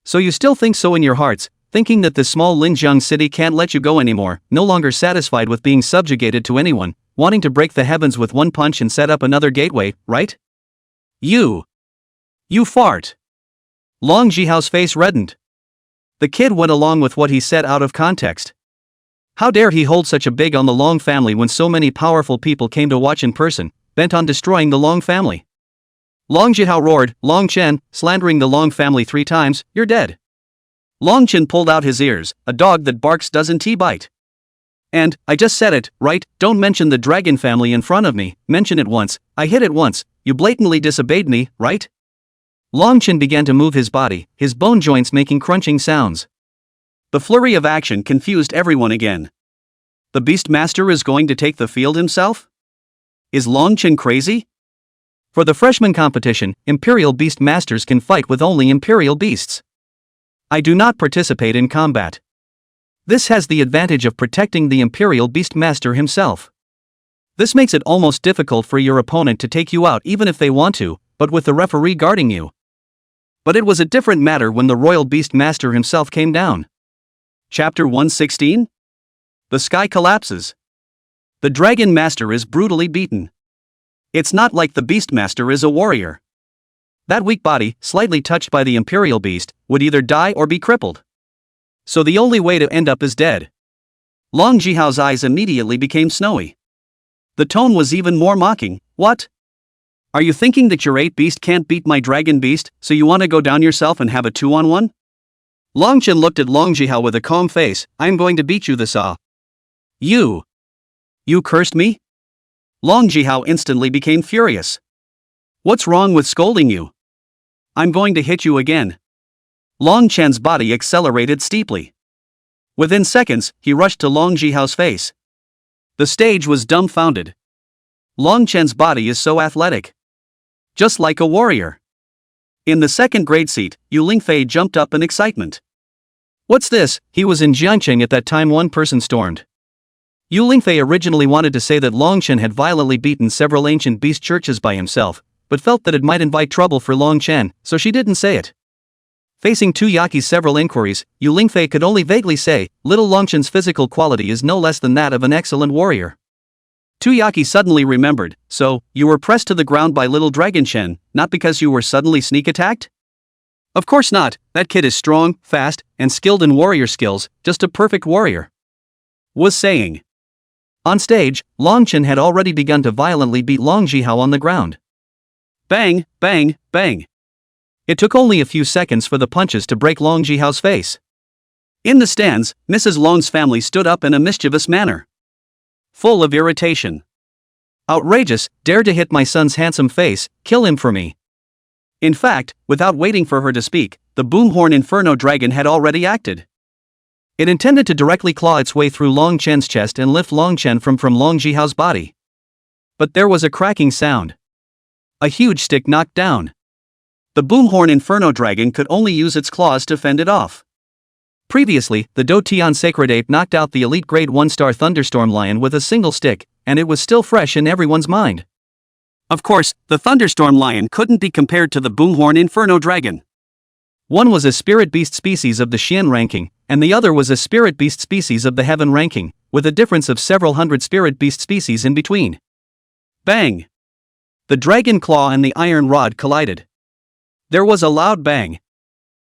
So you still think so in your hearts, thinking that this small Linjiang City can't let you go anymore, no longer satisfied with being subjugated to anyone, wanting to break the heavens with one punch and set up another gateway, right? You fart. Long Jihao's face reddened. The kid went along with what he said out of context. How dare he hold such a big on the Long family when so many powerful people came to watch in person, bent on destroying the Long family. Long Jihao roared, "Long Chen, slandering the Long family 3 times, you're dead." Long Chen pulled out his ears, "A dog that barks doesn't bite. And, I just said it, right, don't mention the dragon family in front of me, mention it once, I hit it once, you blatantly disobeyed me, right?" Long Chen began to move his body, his bone joints making crunching sounds. The flurry of action confused everyone again. The Beastmaster is going to take the field himself? Is Long Chen crazy? For the freshman competition, Imperial Beastmasters can fight with only Imperial Beasts. I do not participate in combat. This has the advantage of protecting the Imperial Beastmaster himself. This makes it almost difficult for your opponent to take you out even if they want to, but with the referee guarding you. But it was a different matter when the Royal Beastmaster himself came down. Chapter 116? The sky collapses. The Dragon Master is brutally beaten. It's not like the Beastmaster is a warrior. That weak body, slightly touched by the Imperial Beast, would either die or be crippled. So the only way to end up is dead. Long Jihao's eyes immediately became snowy. The tone was even more mocking. What? Are you thinking that your 8 beast can't beat my dragon beast, so you want to go down yourself and have a 2-on-1? Long Chen looked at Long Jihao with a calm face. I'm going to beat you this off. You cursed me? Long Jihao instantly became furious. What's wrong with scolding you? I'm going to hit you again. Long Chen's body accelerated steeply. Within seconds, he rushed to Long Jihao's face. The stage was dumbfounded. Long Chen's body is so athletic. Just like a warrior. In the second grade seat, Yu Lingfei jumped up in excitement. What's this? He was in Jiangcheng at that time one person stormed. Yu Lingfei originally wanted to say that Long Chen had violently beaten several ancient beast churches by himself, but felt that it might invite trouble for Long Chen, so she didn't say it. Facing Tu Yaqi's several inquiries, Yu Lingfei could only vaguely say, little Long Chen's physical quality is no less than that of an excellent warrior. Tu Yaqi suddenly remembered, so, you were pressed to the ground by little Dragon Shen, not because you were suddenly sneak attacked? Of course not, that kid is strong, fast, and skilled in warrior skills, just a perfect warrior. Was saying. On stage, Long Chen had already begun to violently beat Long Jihao on the ground. Bang, bang, bang. It took only a few seconds for the punches to break Long Jihao's face. In the stands, Mrs. Long's family stood up in a mischievous manner. Full of irritation. Outrageous, dare to hit my son's handsome face, kill him for me. In fact, without waiting for her to speak, the Boomhorn Inferno Dragon had already acted. It intended to directly claw its way through Long Chen's chest and lift Long Chen from Long Jihao's body. But there was a cracking sound. A huge stick knocked down. The Boomhorn Inferno Dragon could only use its claws to fend it off. Previously, the Do Tian Sacred Ape knocked out the elite grade 1-star Thunderstorm Lion with a single stick, and it was still fresh in everyone's mind. Of course, the Thunderstorm Lion couldn't be compared to the Boomhorn Inferno Dragon. One was a spirit beast species of the Xian ranking, and the other was a spirit beast species of the Heaven ranking, with a difference of several hundred spirit beast species in between. Bang! The dragon claw and the iron rod collided. There was a loud bang.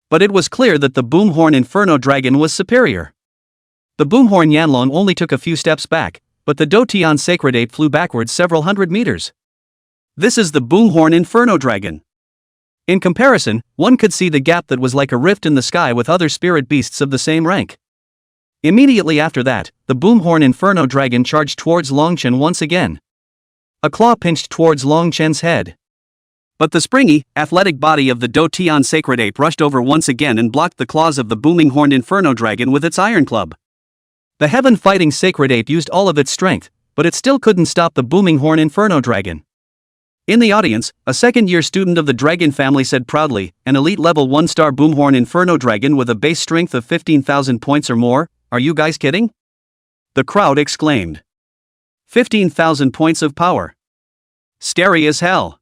But it was clear that the Boomhorn Inferno Dragon was superior. The Boomhorn Yanlong only took a few steps back, but the Do Tian Sacred Ape flew backwards several hundred meters. This is the Boomhorn Inferno Dragon. In comparison, one could see the gap that was like a rift in the sky with other spirit beasts of the same rank. Immediately after that, the Boomhorn Inferno Dragon charged towards Long Chen once again. A claw pinched towards Long Chen's head. But the springy, athletic body of the Do Tian Sacred Ape rushed over once again and blocked the claws of the booming horned Inferno Dragon with its iron club. The Heaven fighting Sacred Ape used all of its strength, but it still couldn't stop the booming horn Inferno Dragon. In the audience, a second-year student of the Dragon family said proudly, an elite level 1-star Boomhorn Inferno Dragon with a base strength of 15,000 points or more, are you guys kidding? The crowd exclaimed. 15,000 points of power. Scary as hell.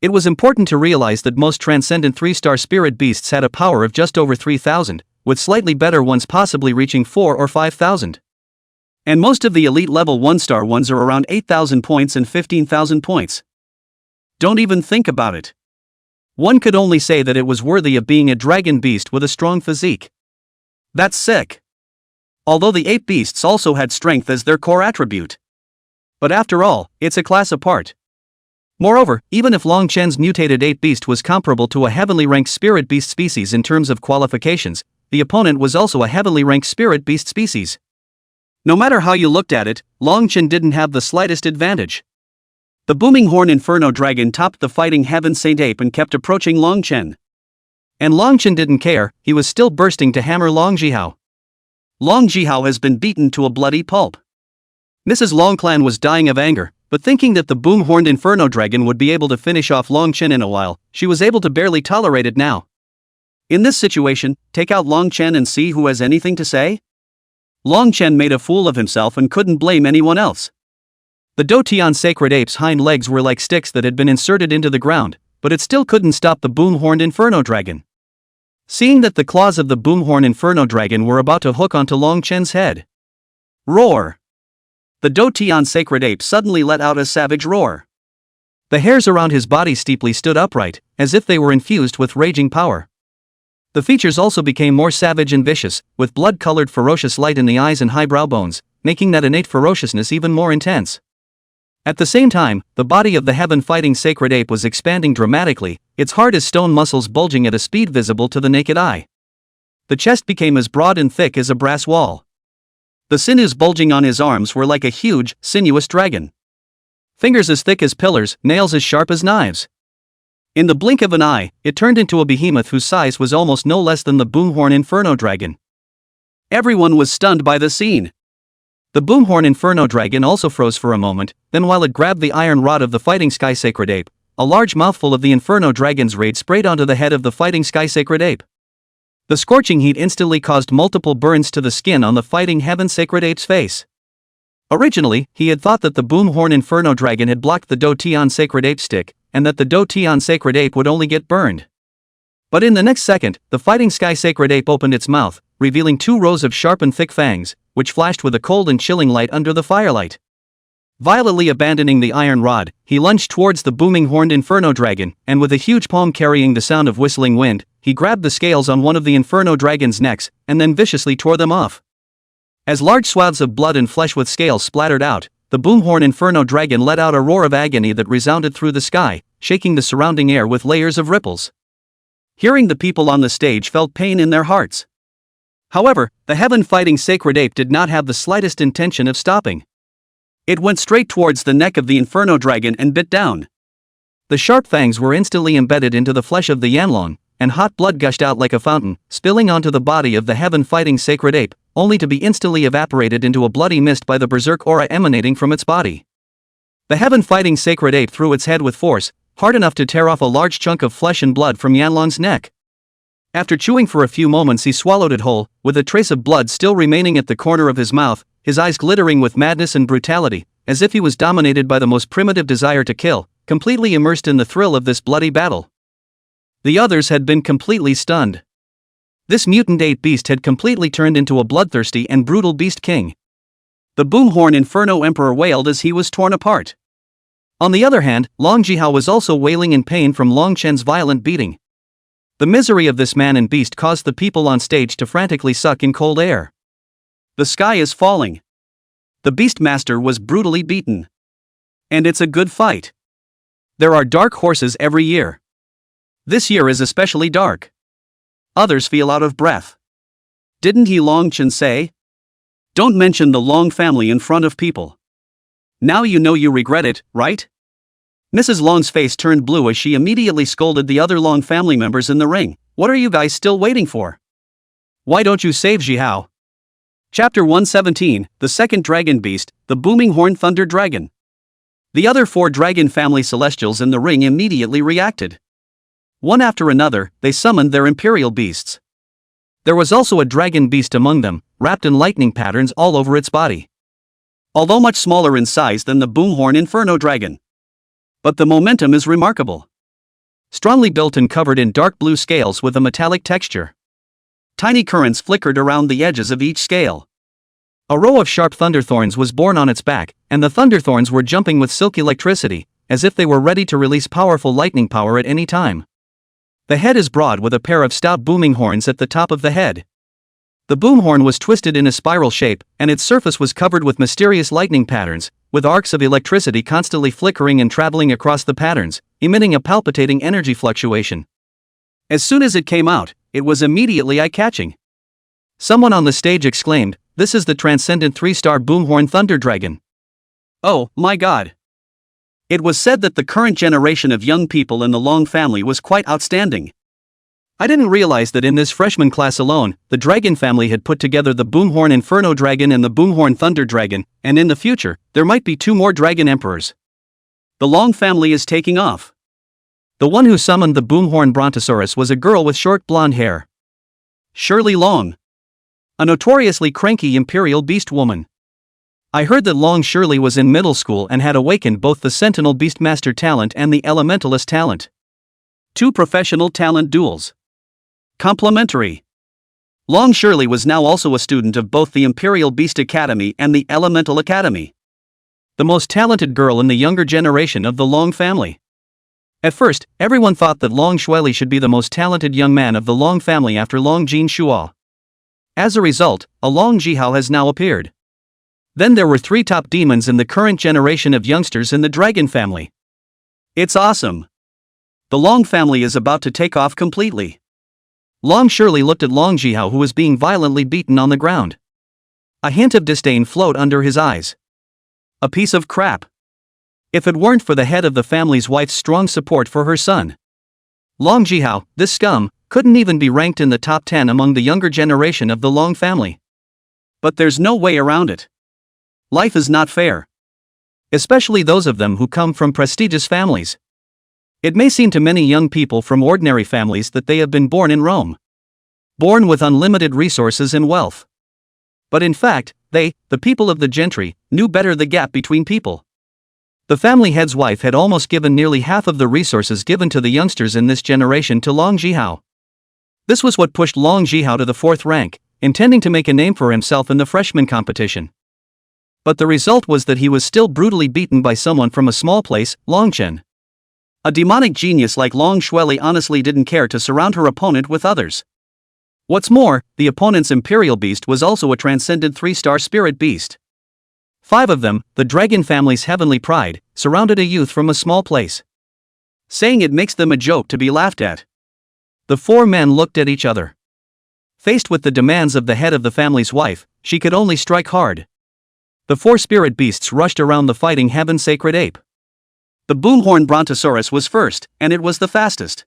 It was important to realize that most transcendent 3-star spirit beasts had a power of just over 3,000, with slightly better ones possibly reaching 4 or 5,000. And most of the elite level 1-star ones are around 8,000 points and 15,000 points. Don't even think about it. One could only say that it was worthy of being a dragon beast with a strong physique. That's sick. Although the ape beasts also had strength as their core attribute. But after all, it's a class apart. Moreover, even if Long Chen's mutated ape beast was comparable to a heavenly ranked spirit beast species in terms of qualifications, the opponent was also a heavenly ranked spirit beast species. No matter how you looked at it, Long Chen didn't have the slightest advantage. The booming horn inferno dragon topped the fighting heaven saint ape and kept approaching Long Chen. And Long Chen didn't care, he was still bursting to hammer Long Jihao. Long Jihao has been beaten to a bloody pulp. Mrs. Long Clan was dying of anger, but thinking that the boom-horned inferno dragon would be able to finish off Long Chen in a while, she was able to barely tolerate it now. In this situation, take out Long Chen and see who has anything to say? Long Chen made a fool of himself and couldn't blame anyone else. The Dotian sacred ape's hind legs were like sticks that had been inserted into the ground, but it still couldn't stop the boom-horned inferno dragon. Seeing that the claws of the boom-horned inferno dragon were about to hook onto Long Chen's head. Roar! The Dotian sacred ape suddenly let out a savage roar. The hairs around his body steeply stood upright, as if they were infused with raging power. The features also became more savage and vicious, with blood-colored ferocious light in the eyes and highbrow bones, making that innate ferociousness even more intense. At the same time, the body of the heaven-fighting sacred ape was expanding dramatically, its hard as stone muscles bulging at a speed visible to the naked eye. The chest became as broad and thick as a brass wall. The sinews bulging on his arms were like a huge, sinuous dragon. Fingers as thick as pillars, nails as sharp as knives. In the blink of an eye, it turned into a behemoth whose size was almost no less than the boomhorn inferno dragon. Everyone was stunned by the scene. The boomhorn inferno dragon also froze for a moment, then while it grabbed the iron rod of the fighting sky sacred ape, a large mouthful of the inferno dragon's raid sprayed onto the head of the fighting sky sacred ape. The scorching heat instantly caused multiple burns to the skin on the fighting heaven sacred ape's face. Originally, he had thought that the boomhorn inferno dragon had blocked the Dotian sacred ape stick, and that the Dotian sacred ape would only get burned. But in the next second, the fighting sky sacred ape opened its mouth, revealing 2 rows of sharp and thick fangs, which flashed with a cold and chilling light under the firelight. Violently abandoning the iron rod, he lunged towards the booming horned inferno dragon, and with a huge palm carrying the sound of whistling wind, he grabbed the scales on one of the inferno dragon's necks, and then viciously tore them off. As large swaths of blood and flesh with scales splattered out, the boomhorn inferno dragon let out a roar of agony that resounded through the sky, shaking the surrounding air with layers of ripples. Hearing the people on the stage felt pain in their hearts. However, the heaven-fighting sacred ape did not have the slightest intention of stopping. It went straight towards the neck of the inferno dragon and bit down. The sharp fangs were instantly embedded into the flesh of the Yanlong, and hot blood gushed out like a fountain, spilling onto the body of the heaven-fighting sacred ape, only to be instantly evaporated into a bloody mist by the berserk aura emanating from its body. The heaven-fighting sacred ape threw its head with force, hard enough to tear off a large chunk of flesh and blood from Yanlong's neck. After chewing for a few moments, he swallowed it whole, with a trace of blood still remaining at the corner of his mouth, his eyes glittering with madness and brutality, as if he was dominated by the most primitive desire to kill, completely immersed in the thrill of this bloody battle. The others had been completely stunned. This mutant ape beast had completely turned into a bloodthirsty and brutal beast king. The boomhorn inferno emperor wailed as he was torn apart. On the other hand, Long Jihao was also wailing in pain from Long Chen's violent beating. The misery of this man and beast caused the people on stage to frantically suck in cold air. The sky is falling. The Beastmaster was brutally beaten. And it's a good fight. There are dark horses every year. This year is especially dark. Others feel out of breath. Didn't he Long Chen say? Don't mention the Long family in front of people. Now you know you regret it, right? Mrs. Long's face turned blue as she immediately scolded the other Long family members in the ring. What are you guys still waiting for? Why don't you save Jihao? Chapter 117, The Second Dragon Beast, the Booming Horn Thunder Dragon. The other 4 dragon family celestials in the ring immediately reacted. One after another, they summoned their imperial beasts. There was also a dragon beast among them, wrapped in lightning patterns all over its body. Although much smaller in size than the boomhorn inferno dragon. But the momentum is remarkable. Strongly built and covered in dark blue scales with a metallic texture. Tiny currents flickered around the edges of each scale. A row of sharp thunderthorns was borne on its back, and the thunderthorns were jumping with silky electricity, as if they were ready to release powerful lightning power at any time. The head is broad with a pair of stout booming horns at the top of the head. The boom horn was twisted in a spiral shape, and its surface was covered with mysterious lightning patterns, with arcs of electricity constantly flickering and traveling across the patterns, emitting a palpitating energy fluctuation. As soon as it came out, it was immediately eye-catching. Someone on the stage exclaimed, "This is the transcendent 3-star boomhorn thunder dragon." Oh, my God. It was said that the current generation of young people in the Long family was quite outstanding. I didn't realize that in this freshman class alone, the Dragon family had put together the Boomhorn Inferno Dragon and the Boomhorn Thunder Dragon, and in the future, there might be 2 more Dragon Emperors. The Long family is taking off. The one who summoned the Boomhorn Brontosaurus was a girl with short blonde hair. Shirley Long. A notoriously cranky imperial beast woman. I heard that Long Shirley was in middle school and had awakened both the Sentinel Beastmaster talent and the Elementalist talent. 2 professional talent duels. Complementary. Long Shirley was now also a student of both the Imperial Beast Academy and the Elemental Academy. The most talented girl in the younger generation of the Long family. At first, everyone thought that Long Shuili should be the most talented young man of the Long family after Long Jin Shuo. As a result, a Long Jihao has now appeared. Then there were 3 top demons in the current generation of youngsters in the Dragon family. It's awesome. The Long family is about to take off completely. Long Shirley looked at Long Jihao, who was being violently beaten on the ground. A hint of disdain flowed under his eyes. A piece of crap. If it weren't for the head of the family's wife's strong support for her son. Long Jihao, this scum, couldn't even be ranked in the top 10 among the younger generation of the Long family. But there's no way around it. Life is not fair. Especially those of them who come from prestigious families. It may seem to many young people from ordinary families that they have been born in Rome. Born with unlimited resources and wealth. But in fact, they, the people of the gentry, knew better the gap between people. The family head's wife had almost given nearly half of the resources given to the youngsters in this generation to Long Jihao. This was what pushed Long Jihao to the 4th rank, intending to make a name for himself in the freshman competition. But the result was that he was still brutally beaten by someone from a small place, Longchen. A demonic genius like Long Shuili honestly didn't care to surround her opponent with others. What's more, the opponent's imperial beast was also a transcendent 3-star spirit beast. 5 of them, the Dragon family's heavenly pride, surrounded a youth from a small place. Saying it makes them a joke to be laughed at. The 4 men looked at each other. Faced with the demands of the head of the family's wife, she could only strike hard. The 4 spirit beasts rushed around the fighting heaven sacred ape. The Boomhorn Brontosaurus was first, and it was the fastest.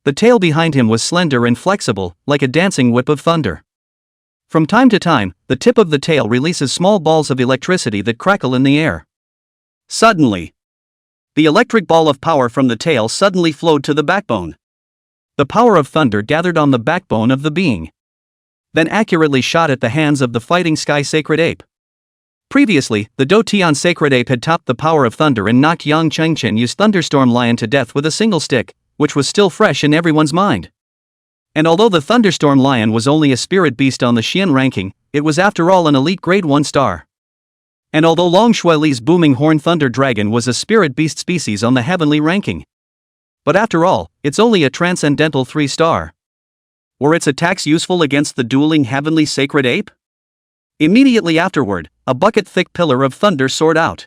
The tail behind him was slender and flexible, like a dancing whip of thunder. From time to time, the tip of the tail releases small balls of electricity that crackle in the air. Suddenly, the electric ball of power from the tail suddenly flowed to the backbone. The power of thunder gathered on the backbone of the being. Then accurately shot at the hands of the fighting sky sacred ape. Previously, the Dotian sacred ape had topped the power of thunder and knocked Yang Chengchen thunderstorm lion to death with a single stick, which was still fresh in everyone's mind. And although the thunderstorm lion was only a spirit beast on the Xian ranking, it was after all an elite grade 1 star. And although Long Shuili's booming horn thunder dragon was a spirit beast species on the heavenly ranking. But after all, it's only a transcendental 3 star. Were its attacks useful against the dueling heavenly sacred ape? Immediately afterward, a bucket-thick pillar of thunder soared out.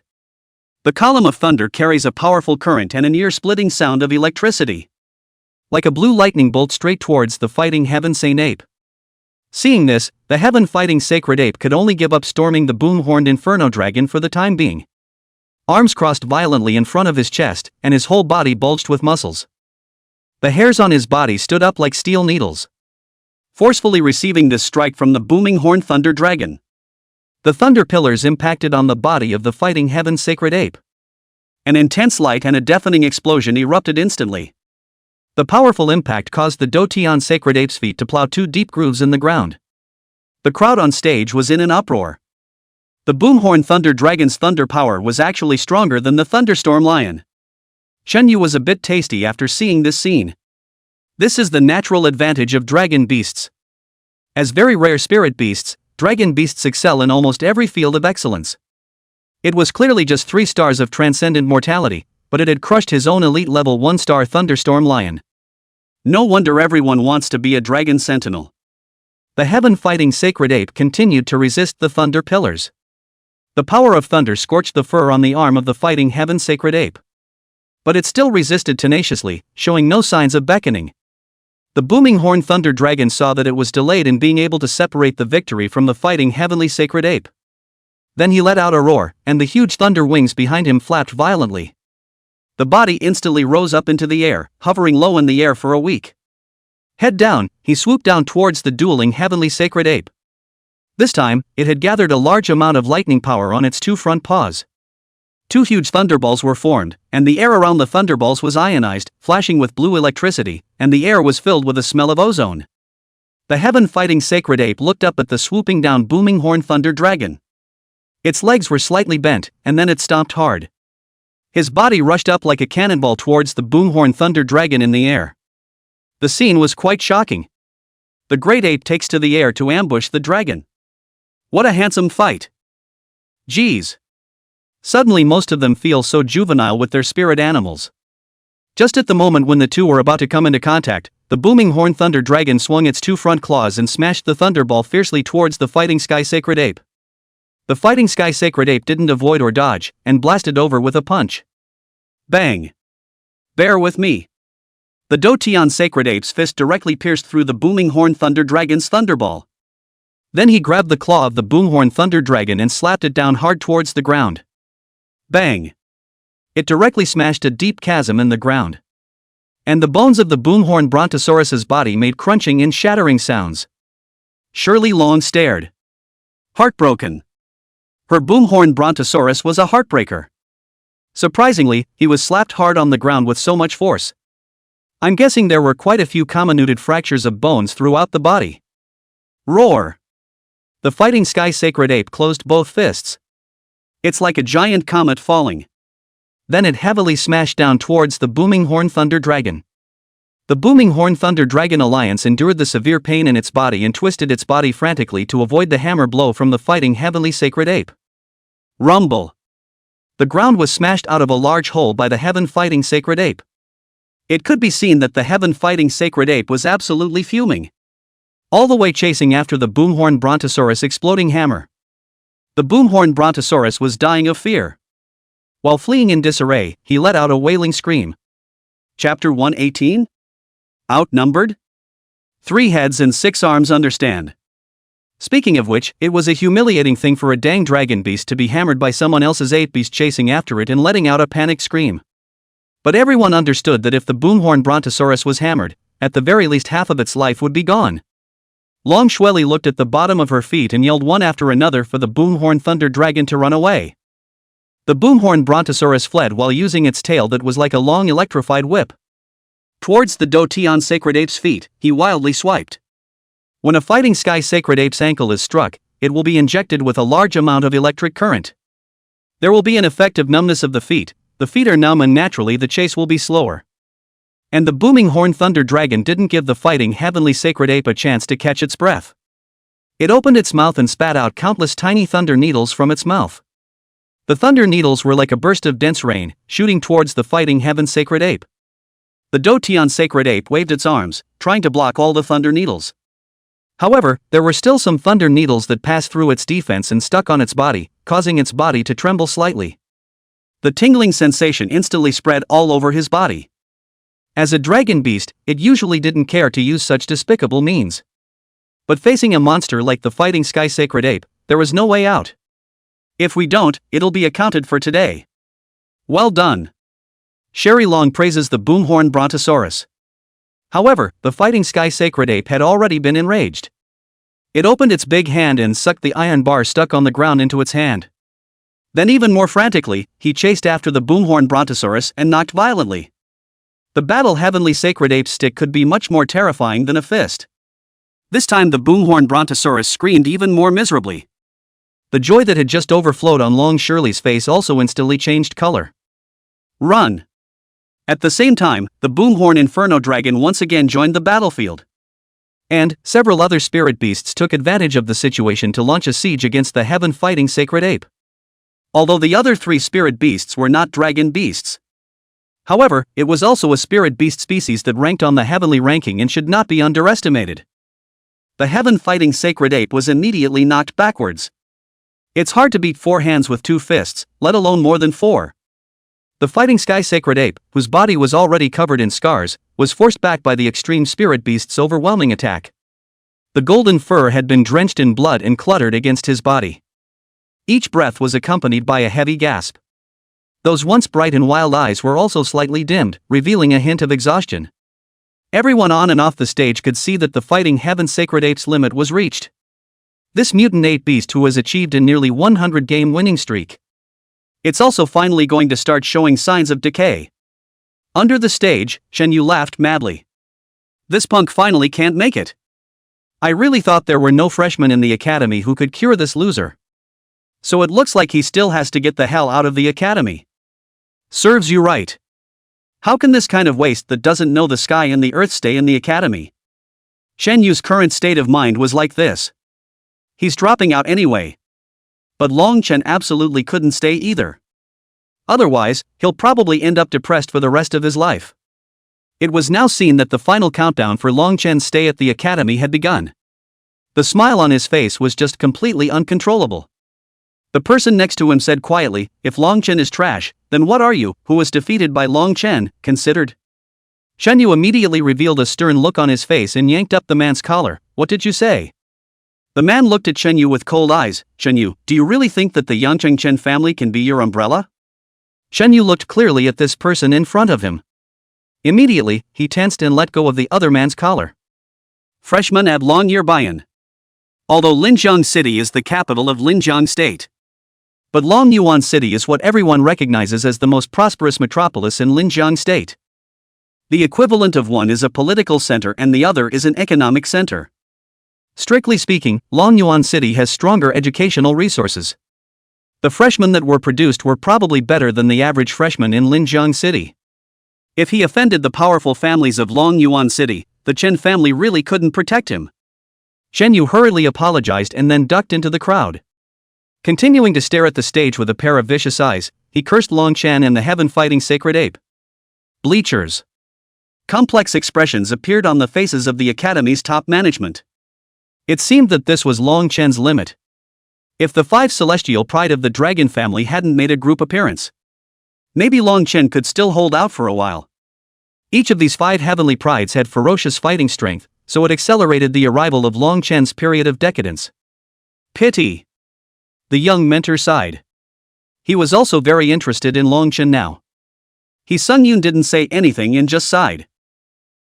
The column of thunder carries a powerful current and an ear-splitting sound of electricity. Like a blue lightning bolt straight towards the fighting heaven saint ape. Seeing this, the heaven-fighting sacred ape could only give up storming the boom-horned inferno dragon for the time being. Arms crossed violently in front of his chest, and his whole body bulged with muscles. The hairs on his body stood up like steel needles. Forcefully receiving this strike from the booming horn thunder dragon. The thunder pillars impacted on the body of the fighting heaven sacred ape. An intense light and a deafening explosion erupted instantly. The powerful impact caused the Dotian sacred ape's feet to plow 2 deep grooves in the ground. The crowd on stage was in an uproar. The boomhorn thunder dragon's thunder power was actually stronger than the thunderstorm lion. Shenyu was a bit tasty after seeing this scene. This is the natural advantage of dragon beasts. As very rare spirit beasts, dragon beasts excel in almost every field of excellence. It was clearly just 3 stars of transcendent mortality, but it had crushed his own elite level 1-star thunderstorm lion. No wonder everyone wants to be a dragon sentinel. The heaven-fighting sacred ape continued to resist the thunder pillars. The power of thunder scorched the fur on the arm of the fighting heaven sacred ape. But it still resisted tenaciously, showing no signs of beckoning. The booming horn thunder dragon saw that it was delayed in being able to separate the victory from the fighting heavenly sacred ape. Then he let out a roar, and the huge thunder wings behind him flapped violently. The body instantly rose up into the air, hovering low in the air for a week. Head down, he swooped down towards the dueling heavenly sacred ape. This time, it had gathered a large amount of lightning power on its 2 front paws. 2 huge thunderballs were formed, and the air around the thunderballs was ionized, flashing with blue electricity, and the air was filled with a smell of ozone. The heaven-fighting sacred ape looked up at the swooping down booming horn thunder dragon. Its legs were slightly bent, and then it stomped hard. His body rushed up like a cannonball towards the boomhorn thunder dragon in the air. The scene was quite shocking. The great ape takes to the air to ambush the dragon. What a handsome fight! Geez! Suddenly most of them feel so juvenile with their spirit animals. Just at the moment when the two were about to come into contact, the booming horn thunder dragon swung its 2 front claws and smashed the thunderball fiercely towards the fighting sky sacred ape. The fighting sky sacred ape didn't avoid or dodge, and blasted over with a punch. Bang! Bear with me. The Dotion sacred ape's fist directly pierced through the booming horn thunder dragon's thunderball. Then he grabbed the claw of the boomhorn thunder dragon and slapped it down hard towards the ground. Bang! It directly smashed a deep chasm in the ground. And the bones of the boomhorn brontosaurus's body made crunching and shattering sounds. Shirley Long stared. Heartbroken. Her boomhorn brontosaurus was a heartbreaker. Surprisingly, he was slapped hard on the ground with so much force. I'm guessing there were quite a few comminuted fractures of bones throughout the body. Roar! The fighting sky sacred ape closed both fists. It's like a giant comet falling. Then it heavily smashed down towards the booming horn thunder dragon. The booming horn thunder dragon alliance endured the severe pain in its body and twisted its body frantically to avoid the hammer blow from the fighting heavenly sacred ape. Rumble! The ground was smashed out of a large hole by the heaven fighting sacred ape. It could be seen that the heaven fighting sacred ape was absolutely fuming. All the way chasing after the boomhorn brontosaurus exploding hammer. The boomhorn brontosaurus was dying of fear. While fleeing in disarray, he let out a wailing scream. Chapter 118? Outnumbered? 3 heads and 6 arms understand. Speaking of which, it was a humiliating thing for a dang dragon beast to be hammered by someone else's ape beast chasing after it and letting out a panicked scream. But everyone understood that if the boomhorn brontosaurus was hammered, at the very least half of its life would be gone. Long Shweli looked at the bottom of her feet and yelled one after another for the boomhorn thunder dragon to run away. The boomhorn brontosaurus fled while using its tail that was like a long electrified whip. Towards the Dotion sacred ape's feet, he wildly swiped. When a fighting sky sacred ape's ankle is struck, it will be injected with a large amount of electric current. There will be an effect of numbness of the feet are numb and naturally the chase will be slower. And the booming horn thunder dragon didn't give the fighting heavenly sacred ape a chance to catch its breath. It opened its mouth and spat out countless tiny thunder needles from its mouth. The thunder needles were like a burst of dense rain, shooting towards the fighting heaven sacred ape. The Dotion sacred ape waved its arms, trying to block all the thunder needles. However, there were still some thunder needles that passed through its defense and stuck on its body, causing its body to tremble slightly. The tingling sensation instantly spread all over his body. As a dragon beast, it usually didn't care to use such despicable means. But facing a monster like the fighting sky sacred ape, there was no way out. If we don't, it'll be accounted for today. Well done. Sherry Long praises the boomhorn brontosaurus. However, the fighting sky sacred ape had already been enraged. It opened its big hand and sucked the iron bar stuck on the ground into its hand. Then even more frantically, he chased after the boomhorn brontosaurus and knocked violently. The battle heavenly sacred ape's stick could be much more terrifying than a fist. This time the boomhorn brontosaurus screamed even more miserably. The joy that had just overflowed on Long Shirley's face also instantly changed color. Run! At the same time, the boomhorn inferno dragon once again joined the battlefield. And several other spirit beasts took advantage of the situation to launch a siege against the heaven-fighting sacred ape. Although the other 3 spirit beasts were not dragon beasts. However, it was also a spirit beast species that ranked on the heavenly ranking and should not be underestimated. The heaven-fighting sacred ape was immediately knocked backwards. It's hard to beat 4 hands with 2 fists, let alone more than 4. The fighting sky sacred ape, whose body was already covered in scars, was forced back by the extreme spirit beast's overwhelming attack. The golden fur had been drenched in blood and cluttered against his body. Each breath was accompanied by a heavy gasp. Those once bright and wild eyes were also slightly dimmed, revealing a hint of exhaustion. Everyone on and off the stage could see that the fighting heaven sacred ape's limit was reached. This mutant ape beast who has achieved a nearly 100-game winning streak. It's also finally going to start showing signs of decay. Under the stage, Shen Yu laughed madly. This punk finally can't make it. I really thought there were no freshmen in the academy who could cure this loser. So it looks like he still has to get the hell out of the academy. Serves you right. How can this kind of waste that doesn't know the sky and the earth stay in the academy? Shen Yu's current state of mind was like this. He's dropping out anyway. But Long Chen absolutely couldn't stay either. Otherwise, he'll probably end up depressed for the rest of his life. It was now seen that the final countdown for Long Chen's stay at the academy had begun. The smile on his face was just completely uncontrollable. The person next to him said quietly, "If Long Chen is trash, then what are you, who was defeated by Long Chen, considered?" Shen Yu immediately revealed a stern look on his face and yanked up the man's collar. "What did you say?" The man looked at Shen Yu with cold eyes. "Shen Yu, do you really think that the Yangcheng Chen family can be your umbrella?" Shen Yu looked clearly at this person in front of him. Immediately, he tensed and let go of the other man's collar. Freshman at Longyear Bayan. Although Linjiang City is the capital of Linjiang State. But Longyuan City is what everyone recognizes as the most prosperous metropolis in Linjiang State. The equivalent of one is a political center and the other is an economic center. Strictly speaking, Longyuan City has stronger educational resources. The freshmen that were produced were probably better than the average freshman in Linjiang City. If he offended the powerful families of Longyuan City, the Chen family really couldn't protect him. Shen Yu hurriedly apologized and then ducked into the crowd. Continuing to stare at the stage with a pair of vicious eyes, he cursed Long Chen and the heaven-fighting sacred ape. Bleachers. Complex expressions appeared on the faces of the academy's top management. It seemed that this was Long Chen's limit. If the 5 celestial pride of the dragon family hadn't made a group appearance, maybe Long Chen could still hold out for a while. Each of these 5 heavenly prides had ferocious fighting strength, so it accelerated the arrival of Long Chen's period of decadence. Pity. The young mentor sighed. He was also very interested in Long Chen now. Sung Yun didn't say anything and just sighed.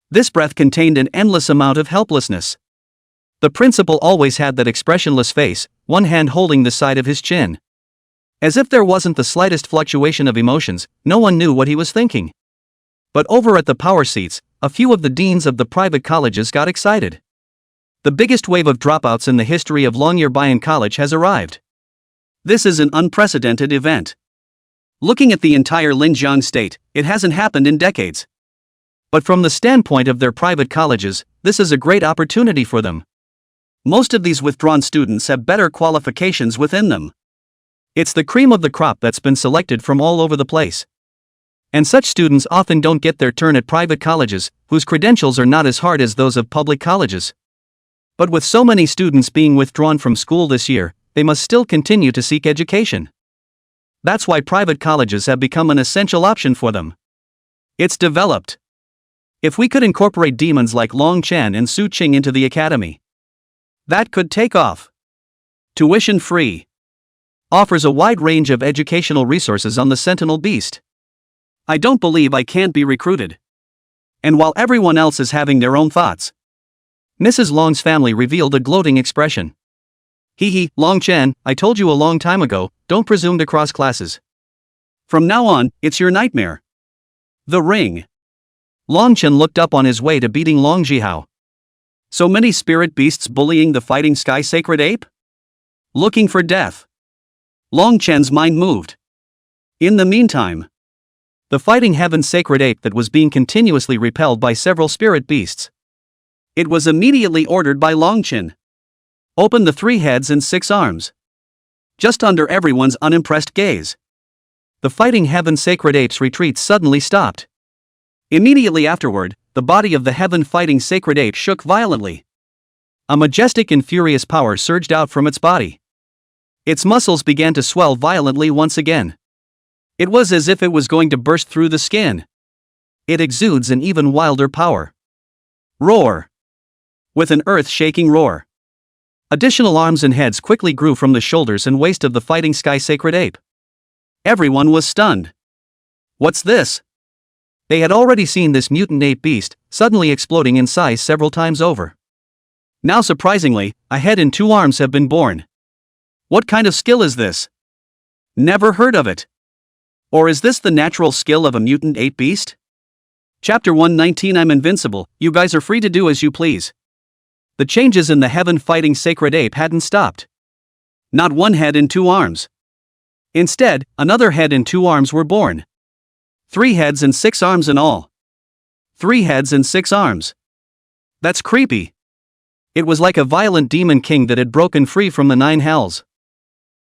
This breath contained an endless amount of helplessness. The principal always had that expressionless face, one hand holding the side of his chin. As if there wasn't the slightest fluctuation of emotions, no one knew what he was thinking. But over at the power seats, a few of the deans of the private colleges got excited. The biggest wave of dropouts in the history of Longyear Bayan College has arrived. This is an unprecedented event. Looking at the entire Linjiang state, it hasn't happened in decades. But from the standpoint of their private colleges, this is a great opportunity for them. Most of these withdrawn students have better qualifications within them. It's the cream of the crop that's been selected from all over the place. And such students often don't get their turn at private colleges, whose credentials are not as hard as those of public colleges. But with so many students being withdrawn from school this year, they must still continue to seek education. That's why private colleges have become an essential option for them. It's developed. If we could incorporate demons like Long Chen and Su Qing into the academy, that could take off. Tuition free. Offers a wide range of educational resources on the Sentinel Beast. I don't believe I can't be recruited. And while everyone else is having their own thoughts, Mrs. Long's family revealed a gloating expression. Hee, Long Chen, I told you a long time ago, don't presume to cross classes. From now on, it's your nightmare. The ring. Long Chen looked up on his way to beating Long Jihao. So many spirit beasts bullying the fighting sky sacred ape? Looking for death. Long Chen's mind moved. In the meantime, the fighting heaven sacred ape that was being continuously repelled by several spirit beasts. It was immediately ordered by Longchin. Open the 3 heads and 6 arms. Just under everyone's unimpressed gaze, the fighting heaven sacred ape's retreat suddenly stopped. Immediately afterward, the body of the heaven fighting sacred ape shook violently. A majestic and furious power surged out from its body. Its muscles began to swell violently once again. It was as if it was going to burst through the skin. It exudes an even wilder power. Roar! With an earth-shaking roar, additional arms and heads quickly grew from the shoulders and waist of the fighting sky sacred ape. Everyone was stunned. What's this? They had already seen this mutant ape beast suddenly exploding in size several times over. Now surprisingly, a head and 2 arms have been born. What kind of skill is this? Never heard of it. Or is this the natural skill of a mutant ape beast? Chapter 119. I'm invincible, you guys are free to do as you please. The changes in the heaven fighting sacred ape hadn't stopped. Not 1 head and 2 arms. Instead, another head and 2 arms were born. 3 heads and 6 arms in all. 3 heads and 6 arms. That's creepy. It was like a violent demon king that had broken free from the 9 hells.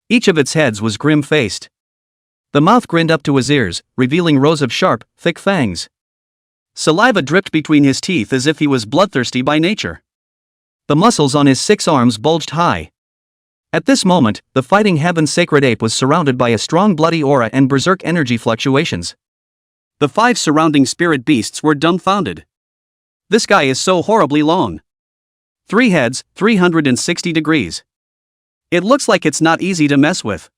Each of its heads was grim-faced. The mouth grinned up to his ears, revealing rows of sharp, thick fangs. Saliva dripped between his teeth as if he was bloodthirsty by nature. The muscles on his 6 arms bulged high. At this moment, the fighting heaven sacred ape was surrounded by a strong bloody aura and berserk energy fluctuations. The 5 surrounding spirit beasts were dumbfounded. This guy is so horribly long. 3 heads, 360 degrees. It looks like it's not easy to mess with.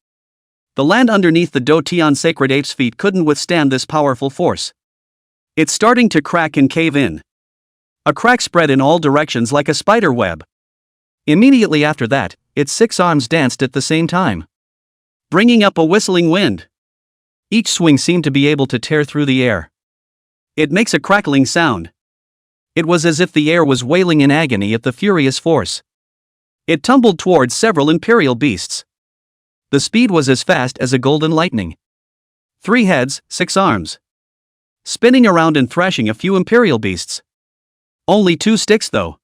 The land underneath the Dotian sacred ape's feet couldn't withstand this powerful force. It's starting to crack and cave in. A crack spread in all directions like a spider web. Immediately after that, its 6 arms danced at the same time, bringing up a whistling wind. Each swing seemed to be able to tear through the air. It makes a crackling sound. It was as if the air was wailing in agony at the furious force. It tumbled towards several imperial beasts. The speed was as fast as a golden lightning. 3 heads, 6 arms. Spinning around and thrashing a few imperial beasts. Only 2 sticks though.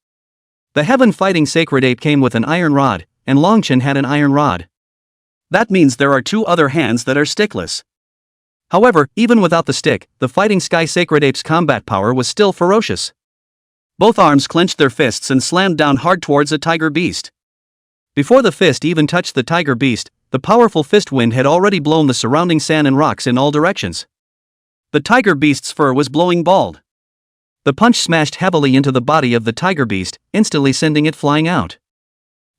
The heaven fighting sacred ape came with an iron rod, and Longchin had an iron rod. That means there are 2 other hands that are stickless. However, even without the stick, the fighting sky sacred ape's combat power was still ferocious. Both arms clenched their fists and slammed down hard towards a tiger beast. Before the fist even touched the tiger beast, the powerful fist wind had already blown the surrounding sand and rocks in all directions. The tiger beast's fur was blowing bald. The punch smashed heavily into the body of the tiger beast, instantly sending it flying out.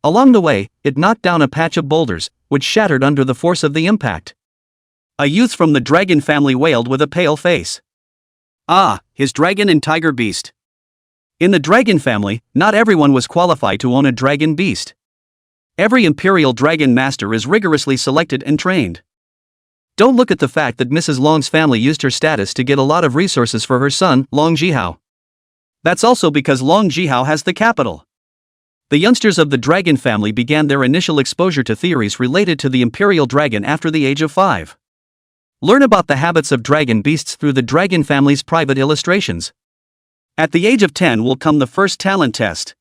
Along the way, it knocked down a patch of boulders, which shattered under the force of the impact. A youth from the dragon family wailed with a pale face. Ah, his dragon and tiger beast. In the dragon family, not everyone was qualified to own a dragon beast. Every imperial dragon master is rigorously selected and trained. Don't look at the fact that Mrs. Long's family used her status to get a lot of resources for her son, Long Jihao. That's also because Long Jihao has the capital. The youngsters of the dragon family began their initial exposure to theories related to the imperial dragon after the age of 5. Learn about the habits of dragon beasts through the dragon family's private illustrations. At the age of 10 will come the first talent test.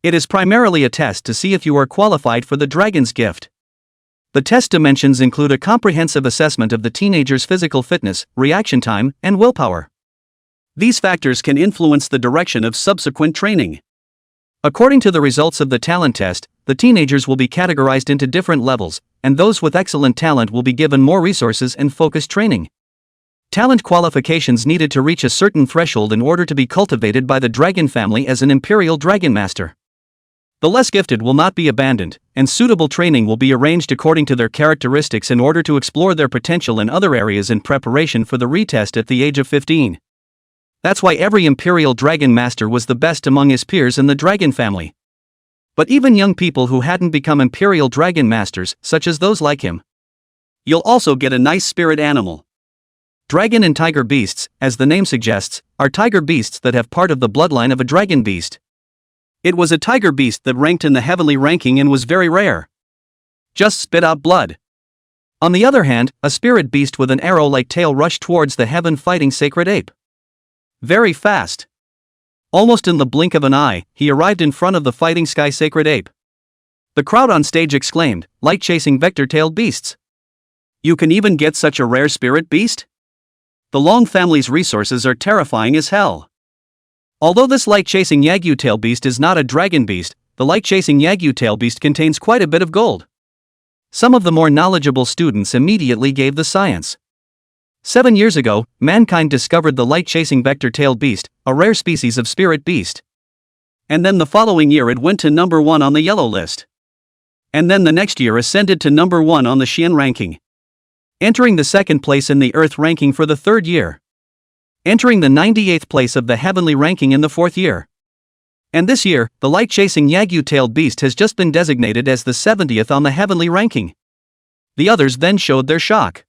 It is primarily a test to see if you are qualified for the dragon's gift. The test dimensions include a comprehensive assessment of the teenager's physical fitness, reaction time, and willpower. These factors can influence the direction of subsequent training. According to the results of the talent test, the teenagers will be categorized into different levels, and those with excellent talent will be given more resources and focused training. Talent qualifications needed to reach a certain threshold in order to be cultivated by the dragon family as an imperial dragon master. The less gifted will not be abandoned, and suitable training will be arranged according to their characteristics in order to explore their potential in other areas in preparation for the retest at the age of 15. That's why every imperial dragon master was the best among his peers in the dragon family. But even young people who hadn't become imperial dragon masters, such as those like him. You'll also get a nice spirit animal. Dragon and tiger beasts, as the name suggests, are tiger beasts that have part of the bloodline of a dragon beast. It was a tiger beast that ranked in the heavenly ranking and was very rare. Just spit out blood. On the other hand, a spirit beast with an arrow-like tail rushed towards the heaven fighting sacred ape. Very fast. Almost in the blink of an eye, he arrived in front of the fighting sky sacred ape. The crowd on stage exclaimed, "Light-chasing vector-tailed beasts! You can even get such a rare spirit beast?" The Long family's resources are terrifying as hell. Although this light-chasing Yagyu-tail beast is not a dragon beast, the light-chasing Yagyu-tail beast contains quite a bit of gold. Some of the more knowledgeable students immediately gave the science. 7 years ago, mankind discovered the light-chasing vector-tailed beast, a rare species of spirit beast. And then the following year it went to number 1 on the yellow list. And then the next year ascended to number 1 on the Xian ranking. Entering the second place in the Earth ranking for the third year. Entering the 98th place of the heavenly ranking in the fourth year. And this year, the light-chasing Yagyu-tailed beast has just been designated as the 70th on the heavenly ranking. The others then showed their shock.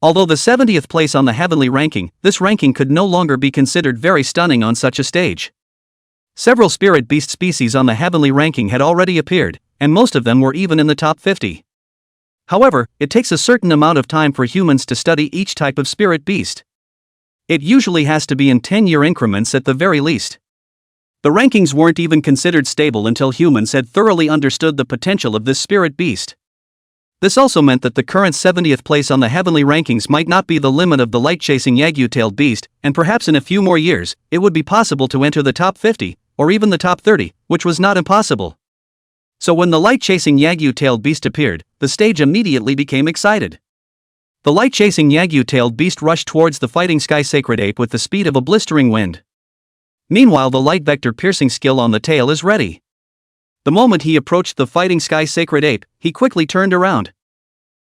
Although the 70th place on the heavenly ranking, this ranking could no longer be considered very stunning on such a stage. Several spirit beast species on the heavenly ranking had already appeared, and most of them were even in the top 50. However, it takes a certain amount of time for humans to study each type of spirit beast. It usually has to be in 10-year increments at the very least. The rankings weren't even considered stable until humans had thoroughly understood the potential of this spirit beast. This also meant that the current 70th place on the heavenly rankings might not be the limit of the light-chasing Yagyu-tailed beast, and perhaps in a few more years, it would be possible to enter the top 50, or even the top 30, which was not impossible. So when the light-chasing Yagyu-tailed beast appeared, the stage immediately became excited. The light-chasing Yagyu-tailed beast rushed towards the fighting sky sacred ape with the speed of a blistering wind. Meanwhile, the light vector piercing skill on the tail is ready. The moment he approached the fighting sky sacred ape, he quickly turned around,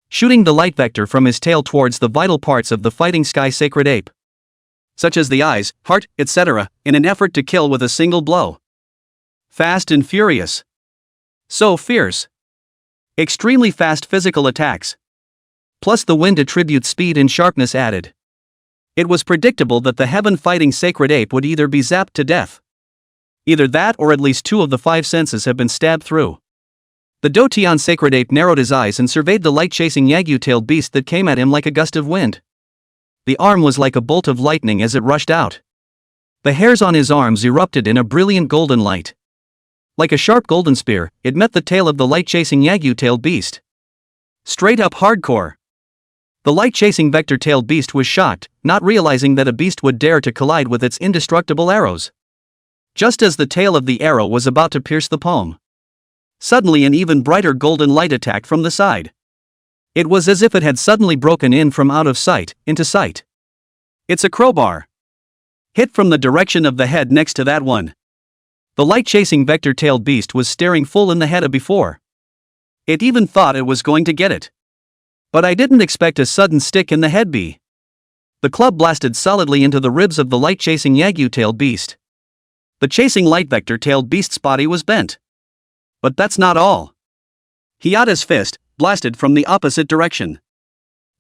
shooting the light vector from his tail towards the vital parts of the fighting sky sacred ape, such as the eyes, heart, etc., in an effort to kill with a single blow. Fast and furious. So fierce. Extremely fast physical attacks. Plus the wind attributes speed and sharpness added. It was predictable that the heaven-fighting sacred ape would either be zapped to death. Either that or at least 2 of the 5 senses have been stabbed through. The Dotian sacred ape narrowed his eyes and surveyed the light-chasing Yagyu-tailed beast that came at him like a gust of wind. The arm was like a bolt of lightning as it rushed out. The hairs on his arms erupted in a brilliant golden light. Like a sharp golden spear, it met the tail of the light-chasing Yagyu-tailed beast. Straight up hardcore. The light-chasing vector-tailed beast was shocked, not realizing that a beast would dare to collide with its indestructible arrows. Just as the tail of the arrow was about to pierce the palm, suddenly an even brighter golden light attacked from the side. It was as if it had suddenly broken in from out of sight, into sight. It's a crowbar. Hit from the direction of the head next to that one. The light-chasing vector-tailed beast was staring full in the head of before. It even thought it was going to get it. But I didn't expect a sudden stick in the head bee. The club blasted solidly into the ribs of the light-chasing Yagyu-tailed beast. The chasing light vector-tailed beast's body was bent. But that's not all. Hiata's fist blasted from the opposite direction.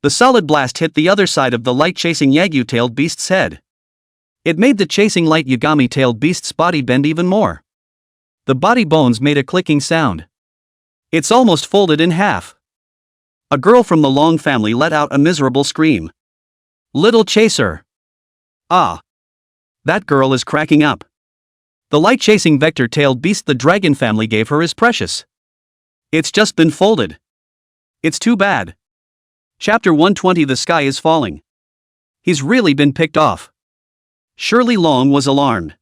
The solid blast hit the other side of the light-chasing Yagyu-tailed beast's head. It made the chasing light Yagami-tailed beast's body bend even more. The body bones made a clicking sound. It's almost folded in half. A girl from the Long family let out a miserable scream. Little Chaser. Ah. That girl is cracking up. The light-chasing vector-tailed beast the dragon family gave her is precious. It's just been folded. It's too bad. Chapter 120 The sky is falling. He's really been picked off. Shirley Long was alarmed.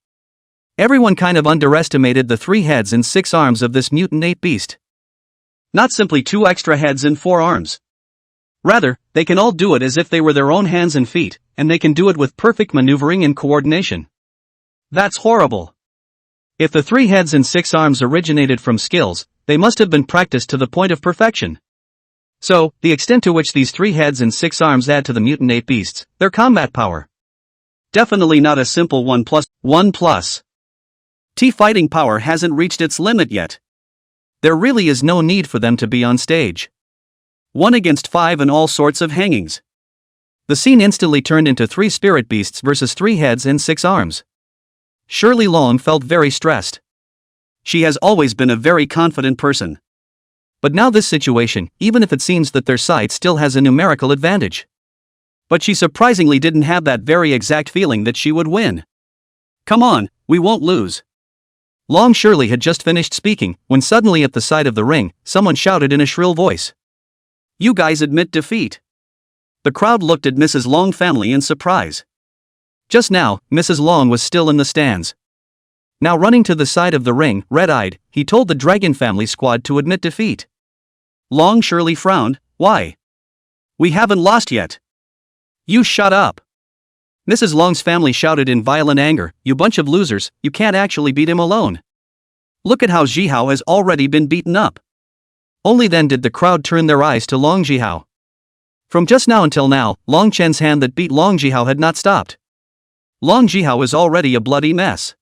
Everyone kind of underestimated the 3 heads and 6 arms of this mutant ape beast. Not simply 2 extra heads and 4 arms. Rather, they can all do it as if they were their own hands and feet, and they can do it with perfect maneuvering and coordination. That's horrible. If the 3 heads and 6 arms originated from skills, they must have been practiced to the point of perfection. So, the extent to which these 3 heads and 6 arms add to the mutant ape beasts, their combat power. Definitely not a simple 1+1+. T fighting power hasn't reached its limit yet. There really is no need for them to be on stage. 1 against 5 and all sorts of hangings. The scene instantly turned into 3 spirit beasts versus 3 heads and 6 arms. Shirley Long felt very stressed. She has always been a very confident person. But now this situation, even if it seems that their side still has a numerical advantage. But she surprisingly didn't have that very exact feeling that she would win. Come on, we won't lose. Long Shirley had just finished speaking, when suddenly at the side of the ring, someone shouted in a shrill voice. You guys admit defeat. The crowd looked at Mrs. Long family in surprise. Just now, Mrs. Long was still in the stands. Now running to the side of the ring, red-eyed, he told the Dragon family squad to admit defeat. Long Shirley frowned. Why? We haven't lost yet. You shut up. Mrs. Long's family shouted in violent anger, you bunch of losers, you can't actually beat him alone. Look at how Jihao has already been beaten up. Only then did the crowd turn their eyes to Long Jihao. From just now until now, Long Chen's hand that beat Long Jihao had not stopped. Long Jihao is already a bloody mess.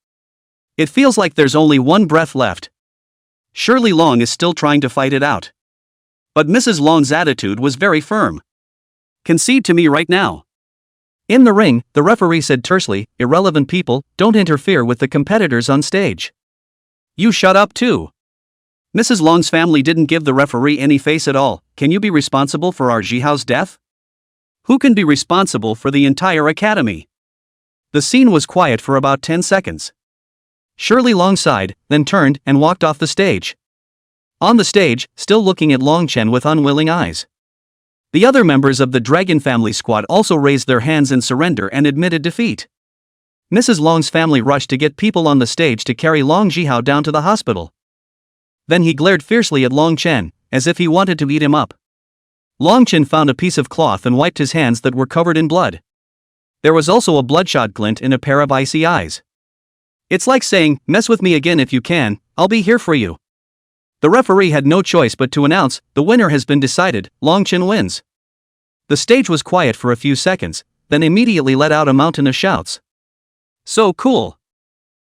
It feels like there's only one breath left. Surely Long is still trying to fight it out. But Mrs. Long's attitude was very firm. Concede to me right now. In the ring, the referee said tersely, irrelevant people, don't interfere with the competitors on stage. You shut up too. Mrs. Long's family didn't give the referee any face at all. Can you be responsible for our Jihao's death? Who can be responsible for the entire academy? The scene was quiet for about 10 seconds. Shirley Long sighed, then turned and walked off the stage. On the stage, still looking at Long Chen with unwilling eyes. The other members of the Dragon family squad also raised their hands in surrender and admitted defeat. Mrs. Long's family rushed to get people on the stage to carry Long Jihao down to the hospital. Then he glared fiercely at Long Chen, as if he wanted to eat him up. Long Chen found a piece of cloth and wiped his hands that were covered in blood. There was also a bloodshot glint in a pair of icy eyes. It's like saying, mess with me again if you can, I'll be here for you. The referee had no choice but to announce, the winner has been decided, Long Chen wins. The stage was quiet for a few seconds, then immediately let out a mountain of shouts. So cool.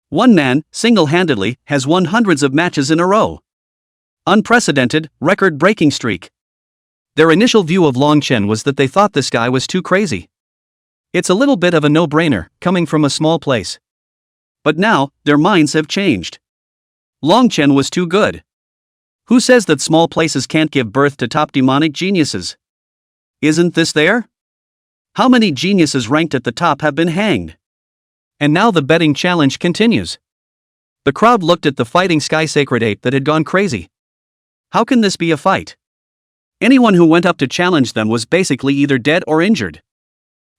One man, single-handedly, has won hundreds of matches in a row. Unprecedented, record-breaking streak. Their initial view of Long Chen was that they thought this guy was too crazy. It's a little bit of a no-brainer, coming from a small place. But now, their minds have changed. Long Chen was too good. Who says that small places can't give birth to top demonic geniuses? Isn't this there? How many geniuses ranked at the top have been hanged? And now the betting challenge continues. The crowd looked at the fighting sky sacred ape that had gone crazy. How can this be a fight? Anyone who went up to challenge them was basically either dead or injured.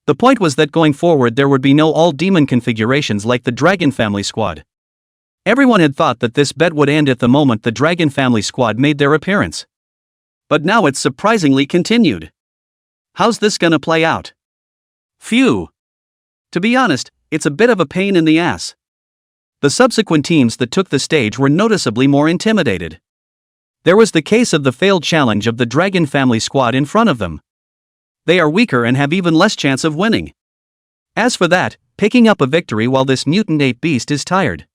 The point was that going forward there would be no all-demon configurations like the Dragon family squad. Everyone had thought that this bet would end at the moment the Dragon family squad made their appearance. But now it's surprisingly continued. How's this gonna play out? Phew. To be honest, it's a bit of a pain in the ass. The subsequent teams that took the stage were noticeably more intimidated. There was the case of the failed challenge of the Dragon family squad in front of them. They are weaker and have even less chance of winning. As for that, picking up a victory while this mutant ape beast is tired.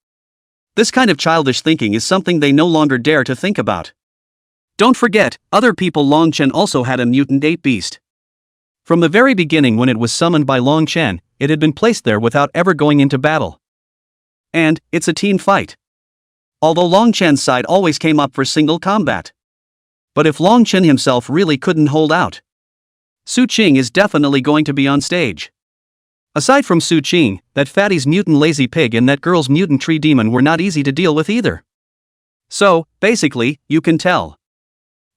This kind of childish thinking is something they no longer dare to think about. Don't forget, other people Long Chen also had a mutant ape beast. From the very beginning when it was summoned by Long Chen, it had been placed there without ever going into battle. And, it's a team fight. Although Long Chen's side always came up for single combat. But if Long Chen himself really couldn't hold out, Su Qing is definitely going to be on stage. Aside from Su Qing, that fatty's mutant lazy pig and that girl's mutant tree demon were not easy to deal with either. So, basically, you can tell.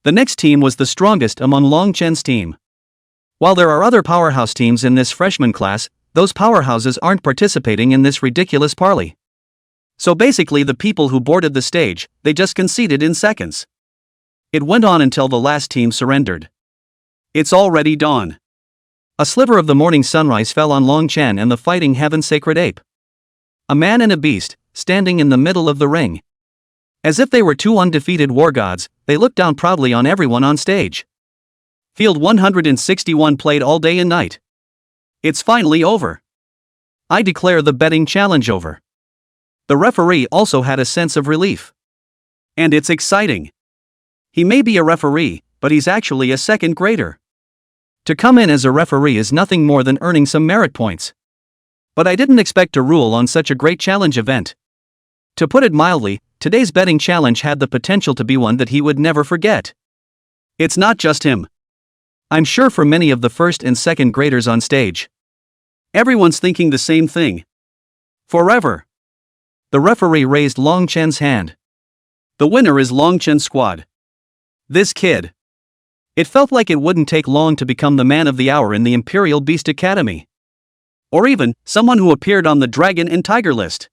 The next team was the strongest among Long Chen's team. While there are other powerhouse teams in this freshman class, those powerhouses aren't participating in this ridiculous parley. So basically the people who boarded the stage, they just conceded in seconds. It went on until the last team surrendered. It's already dawn. A sliver of the morning sunrise fell on Long Chen and the fighting heaven sacred ape. A man and a beast, standing in the middle of the ring. As if they were two undefeated war gods, they looked down proudly on everyone on stage. Field 161 played all day and night. It's finally over. I declare the betting challenge over. The referee also had a sense of relief. And it's exciting. He may be a referee, but he's actually a second grader. To come in as a referee is nothing more than earning some merit points. But I didn't expect to rule on such a great challenge event. To put it mildly, today's betting challenge had the potential to be one that he would never forget. It's not just him. I'm sure for many of the first and second graders on stage. Everyone's thinking the same thing. Forever. The referee raised Long Chen's hand. The winner is Long Chen's squad. This kid. It felt like it wouldn't take long to become the man of the hour in the Imperial Beast Academy. Or even, someone who appeared on the Dragon and Tiger list.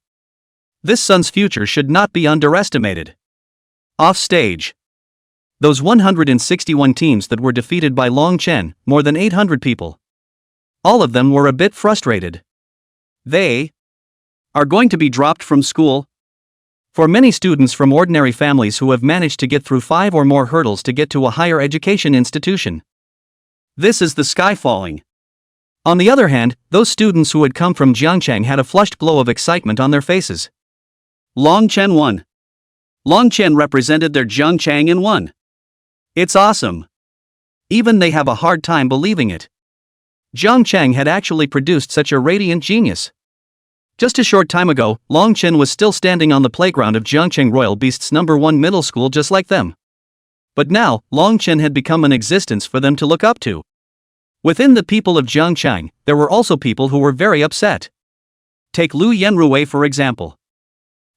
This son's future should not be underestimated. Off stage. Those 161 teams that were defeated by Long Chen, more than 800 people. All of them were a bit frustrated. They are going to be dropped from school. For many students from ordinary families who have managed to get through 5 or more hurdles to get to a higher education institution. This is the sky falling. On the other hand, those students who had come from Jiangcheng had a flushed glow of excitement on their faces. Long Chen won. Long Chen represented their Jiangcheng and won. It's awesome. Even they have a hard time believing it. Jiangcheng had actually produced such a radiant genius. Just a short time ago, Long Chen was still standing on the playground of Jiangcheng Royal Beasts No. 1 middle school just like them. But now, Long Chen had become an existence for them to look up to. Within the people of Jiangcheng, there were also people who were very upset. Take Lu Yenrui for example.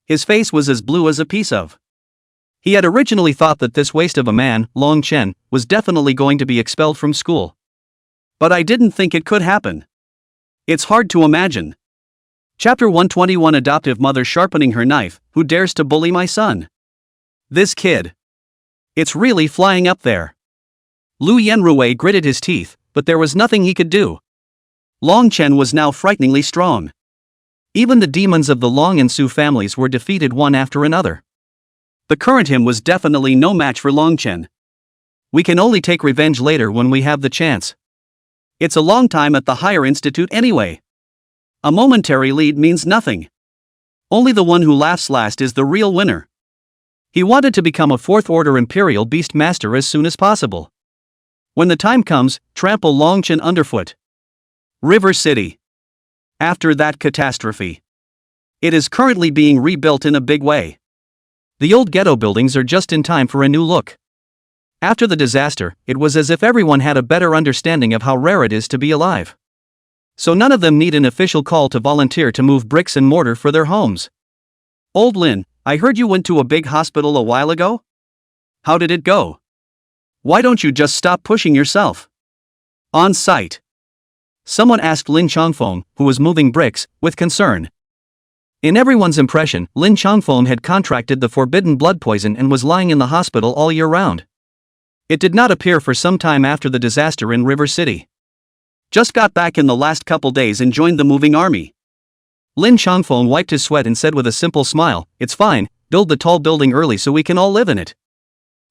His face was as blue as a piece of. He had originally thought that this waste of a man, Long Chen, was definitely going to be expelled from school. But I didn't think it could happen. It's hard to imagine. Chapter 121 Adoptive Mother Sharpening Her Knife, Who Dares to Bully My Son? This kid. It's really flying up there. Lu Yenrui gritted his teeth, but there was nothing he could do. Long Chen was now frighteningly strong. Even the demons of the Long and Su families were defeated one after another. The current him was definitely no match for Long Chen. We can only take revenge later when we have the chance. It's a long time at the higher institute anyway. A momentary lead means nothing. Only the one who laughs last is the real winner. He wanted to become a 4th Order Imperial Beast Master as soon as possible. When the time comes, trample Long Chen underfoot. River City. After that catastrophe. It is currently being rebuilt in a big way. The old ghetto buildings are just in time for a new look. After the disaster, it was as if everyone had a better understanding of how rare it is to be alive. So none of them need an official call to volunteer to move bricks and mortar for their homes. Old Lin, I heard you went to a big hospital a while ago? How did it go? Why don't you just stop pushing yourself? On site. Someone asked Lin Chongfeng, who was moving bricks, with concern. In everyone's impression, Lin Chongfeng had contracted the forbidden blood poison and was lying in the hospital all year round. It did not appear for some time after the disaster in River City. Just got back in the last couple days and joined the moving army. Lin Chongfeng wiped his sweat and said with a simple smile, "It's fine, build the tall building early so we can all live in it."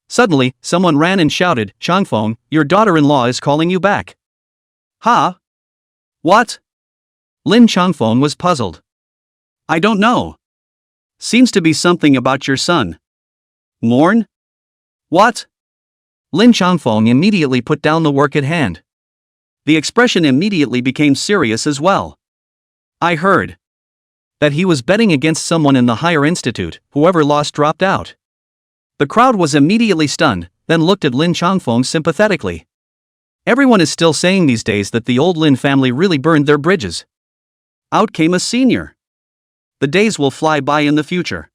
Suddenly, someone ran and shouted, "Chongfeng, your daughter-in-law is calling you back." Huh? What? Lin Chongfeng was puzzled. I don't know. Seems to be something about your son. Mourn? What? Lin Chongfeng immediately put down the work at hand. The expression immediately became serious as well. I heard that he was betting against someone in the higher institute. Whoever lost dropped out. The crowd was immediately stunned, then looked at Lin Chongfeng sympathetically. Everyone is still saying these days that the old Lin family really burned their bridges. Out came a senior. The days will fly by in the future.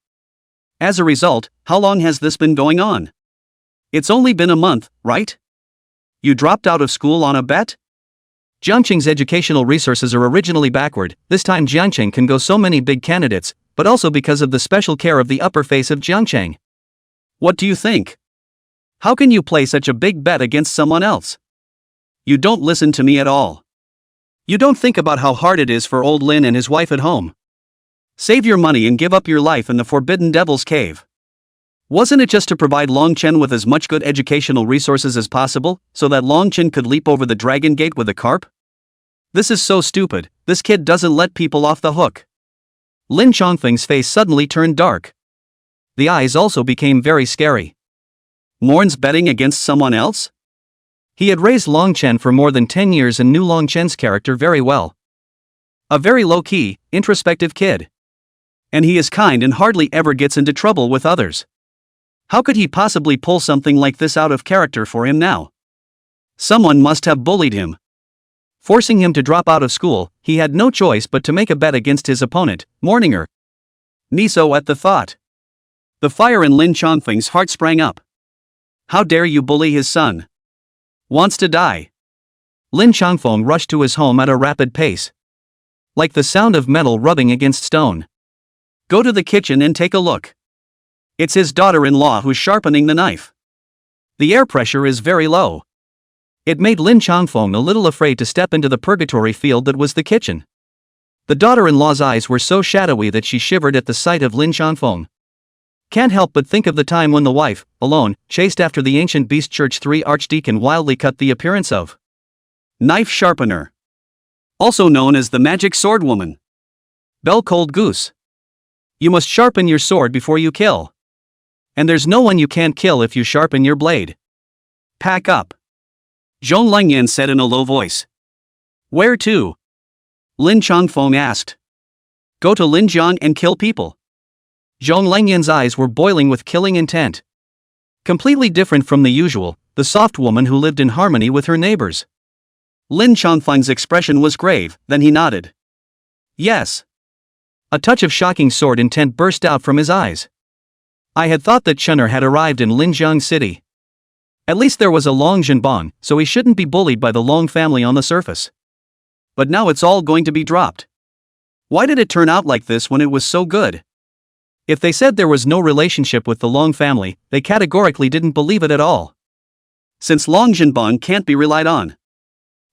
As a result, how long has this been going on? It's only been a month, right? You dropped out of school on a bet? Jiangcheng's educational resources are originally backward. This time Jiangcheng can go so many big candidates, but also because of the special care of the upper face of Jiangcheng. What do you think? How can you play such a big bet against someone else? You don't listen to me at all. You don't think about how hard it is for old Lin and his wife at home. Save your money and give up your life in the Forbidden Devil's Cave. Wasn't it just to provide Long Chen with as much good educational resources as possible, so that Long Chen could leap over the Dragon Gate with a carp? This is so stupid, this kid doesn't let people off the hook. Lin Chongfeng's face suddenly turned dark. The eyes also became very scary. Mourn's betting against someone else? He had raised Long Chen for more than 10 years and knew Long Chen's character very well. A very low-key, introspective kid. And he is kind and hardly ever gets into trouble with others. How could he possibly pull something like this out of character for him now? Someone must have bullied him. Forcing him to drop out of school, he had no choice but to make a bet against his opponent, mourning her. Niso at the thought. The fire in Lin Chongfeng's heart sprang up. How dare you bully his son? Wants to die. Lin Chongfeng rushed to his home at a rapid pace. Like the sound of metal rubbing against stone. Go to the kitchen and take a look. It's his daughter-in-law who's sharpening the knife. The air pressure is very low. It made Lin Chongfeng a little afraid to step into the purgatory field that was the kitchen. The daughter-in-law's eyes were so shadowy that she shivered at the sight of Lin Chongfeng. Can't help but think of the time when the wife, alone, chased after the ancient beast Church 3 archdeacon wildly cut the appearance of knife sharpener. Also known as the magic sword woman. Bell cold goose. You must sharpen your sword before you kill. And there's no one you can't kill if you sharpen your blade. Pack up. Zhong Lengyan said in a low voice. Where to? Lin Chongfeng asked. Go to Linjiang and kill people. Zhong Lengyan's eyes were boiling with killing intent. Completely different from the usual, the soft woman who lived in harmony with her neighbors. Lin Chongfeng's expression was grave, then he nodded. Yes. A touch of shocking sword intent burst out from his eyes. I had thought that Chun'er had arrived in Linjiang City. At least there was a Long Zhenbang, so he shouldn't be bullied by the Long family on the surface. But now it's all going to be dropped. Why did it turn out like this when it was so good? If they said there was no relationship with the Long family, they categorically didn't believe it at all. Since Long Zhenbang can't be relied on,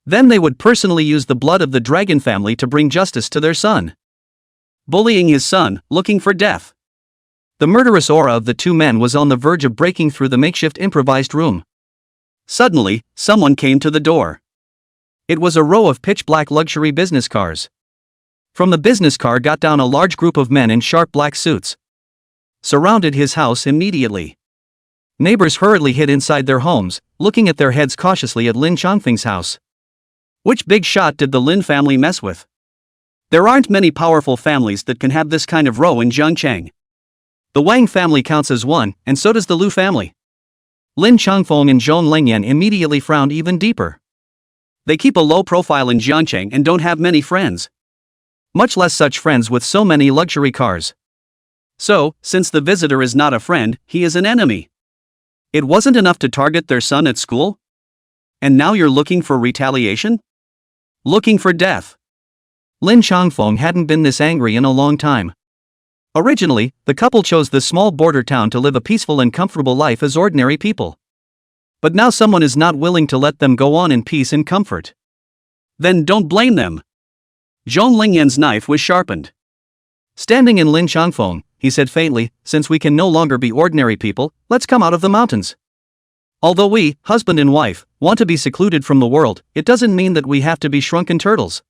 then they would personally use the blood of the dragon family to bring justice to their son. Bullying his son, looking for death. The murderous aura of the two men was on the verge of breaking through the makeshift improvised room. Suddenly, someone came to the door. It was a row of pitch-black luxury business cars. From the business car got down a large group of men in sharp black suits. Surrounded his house immediately. Neighbors hurriedly hid inside their homes, looking at their heads cautiously at Lin Chongfeng's house. Which big shot did the Lin family mess with? There aren't many powerful families that can have this kind of row in Zhangcheng. The Wang family counts as one, and so does the Lu family. Lin Chongfeng and Zhong Lengyan immediately frowned even deeper. They keep a low profile in Zhangcheng and don't have many friends. Much less such friends with so many luxury cars. So, since the visitor is not a friend, he is an enemy. It wasn't enough to target their son at school? And now you're looking for retaliation? Looking for death. Lin Chongfeng hadn't been this angry in a long time. Originally, the couple chose this small border town to live a peaceful and comfortable life as ordinary people. But now someone is not willing to let them go on in peace and comfort. Then don't blame them. Zhong Lingyan's knife was sharpened. Standing in Lin Chongfeng, he said faintly, since we can no longer be ordinary people, let's come out of the mountains. Although we, husband and wife, want to be secluded from the world, it doesn't mean that we have to be shrunken turtles.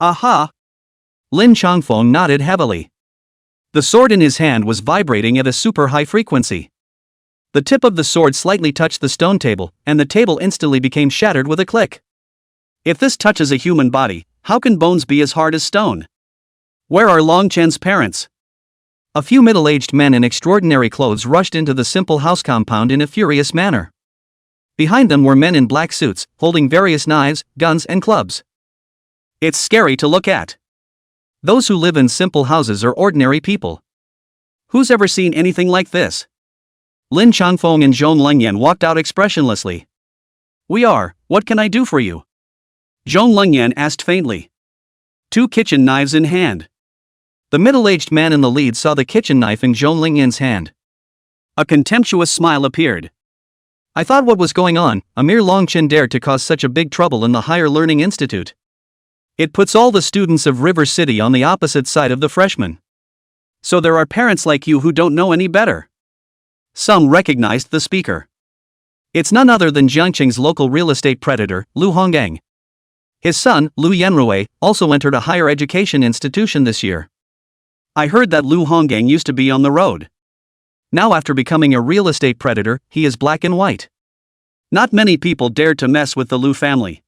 Aha! Lin Chongfeng nodded heavily. The sword in his hand was vibrating at a super high frequency. The tip of the sword slightly touched the stone table, and the table instantly became shattered with a click. If this touches a human body, how can bones be as hard as stone? Where are Long Chen's parents? A few middle-aged men in extraordinary clothes rushed into the simple house compound in a furious manner. Behind them were men in black suits, holding various knives, guns and clubs. It's scary to look at. Those who live in simple houses are ordinary people. Who's ever seen anything like this? Lin Chongfeng and Zhong Lengyan walked out expressionlessly. We are, what can I do for you? Zhong Lengyan asked faintly. Two kitchen knives in hand. The middle-aged man in the lead saw the kitchen knife in Zhong Lengyan's hand. A contemptuous smile appeared. I thought what was going on, a mere Longchen dared to cause such a big trouble in the Higher Learning Institute. It puts all the students of River City on the opposite side of the freshmen. So there are parents like you who don't know any better. Some recognized the speaker. It's none other than Jiangqing's local real estate predator, Lu Honggang. His son, Lu Yanrui, also entered a higher education institution this year. I heard that Lu Honggang used to be on the road. Now after becoming a real estate predator, he is black and white. Not many people dared to mess with the Lu family.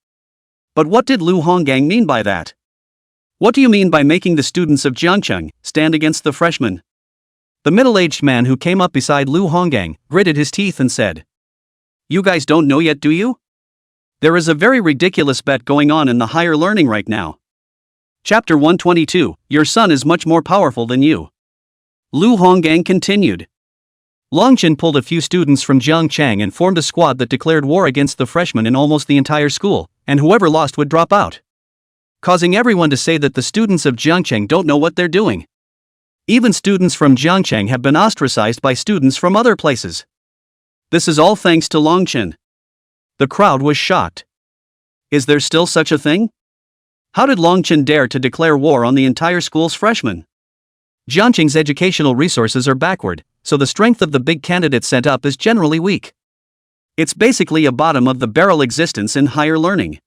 But what did Lu Honggang mean by that? What do you mean by making the students of Jiangcheng stand against the freshmen? The middle-aged man who came up beside Lu Honggang gritted his teeth and said, You guys don't know yet, do you? There is a very ridiculous bet going on in the higher learning right now. Chapter 122, Your son is much more powerful than you. Lu Honggang continued. Longchen pulled a few students from Jiangchang and formed a squad that declared war against the freshmen in almost the entire school, and whoever lost would drop out, causing everyone to say that the students of Jiangchang don't know what they're doing. Even students from Jiangchang have been ostracized by students from other places. This is all thanks to Longchen. The crowd was shocked. Is there still such a thing? How did Longchen dare to declare war on the entire school's freshmen? Jiangchang's educational resources are backward, so the strength of the big candidates sent up is generally weak. It's basically a bottom-of-the-barrel existence in higher learning.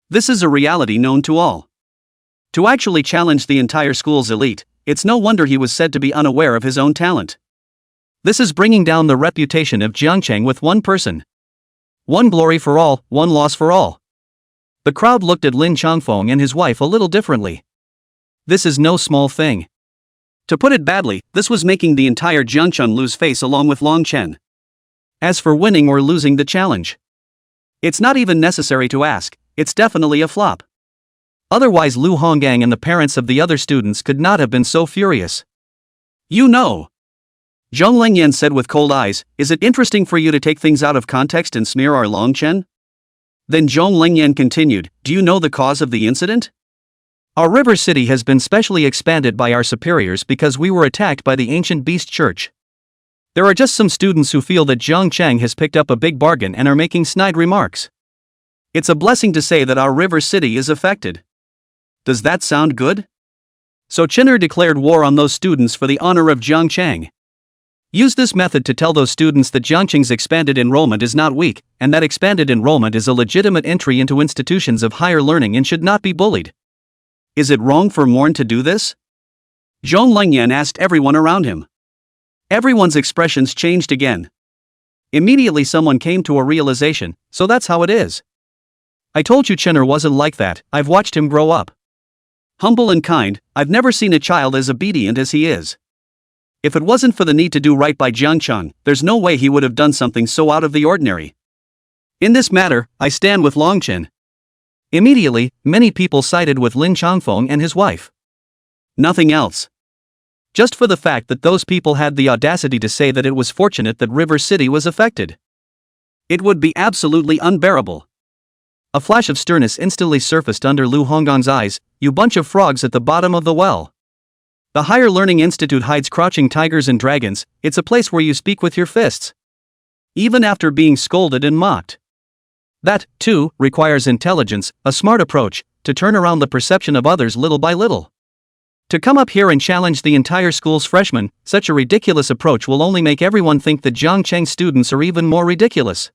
This is a reality known to all. To actually challenge the entire school's elite, it's no wonder he was said to be unaware of his own talent. This is bringing down the reputation of Jiangchang with one person. One glory for all, one loss for all. The crowd looked at Lin Changfeng and his wife a little differently. This is no small thing. To put it badly, this was making the entire Jiangcheng lose face along with Longchen. As for winning or losing the challenge, it's not even necessary to ask, it's definitely a flop. Otherwise Lu Honggang and the parents of the other students could not have been so furious. You know, Zhong Lengyan said with cold eyes, is it interesting for you to take things out of context and smear our Longchen? Then Zhong Lengyan continued, do you know the cause of the incident? Our river city has been specially expanded by our superiors because we were attacked by the ancient beast church. There are just some students who feel that Jiangchang has picked up a big bargain and are making snide remarks. It's a blessing to say that our river city is affected. Does that sound good? So Chinner declared war on those students for the honor of Jiangchang. Use this method to tell those students that Jiangchang's expanded enrollment is not weak, and that expanded enrollment is a legitimate entry into institutions of higher learning and should not be bullied. Is it wrong for Morn to do this? Zhong Lengyan asked everyone around him. Everyone's expressions changed again. Immediately someone came to a realization, so that's how it is. I told you Chinner wasn't like that, I've watched him grow up. Humble and kind, I've never seen a child as obedient as he is. If it wasn't for the need to do right by Jiangcheng, there's no way he would have done something so out of the ordinary. In this matter, I stand with Longchen. Immediately, many people sided with Lin Changfeng and his wife. Nothing else. Just for the fact that those people had the audacity to say that it was fortunate that River City was affected. It would be absolutely unbearable. A flash of sternness instantly surfaced under Lu Honggang's eyes, you bunch of frogs at the bottom of the well. The Higher Learning Institute hides crouching tigers and dragons, it's a place where you speak with your fists. Even after being scolded and mocked. That, too, requires intelligence, a smart approach, to turn around the perception of others little by little. To come up here and challenge the entire school's freshmen, such a ridiculous approach will only make everyone think that Jiangchang students are even more ridiculous.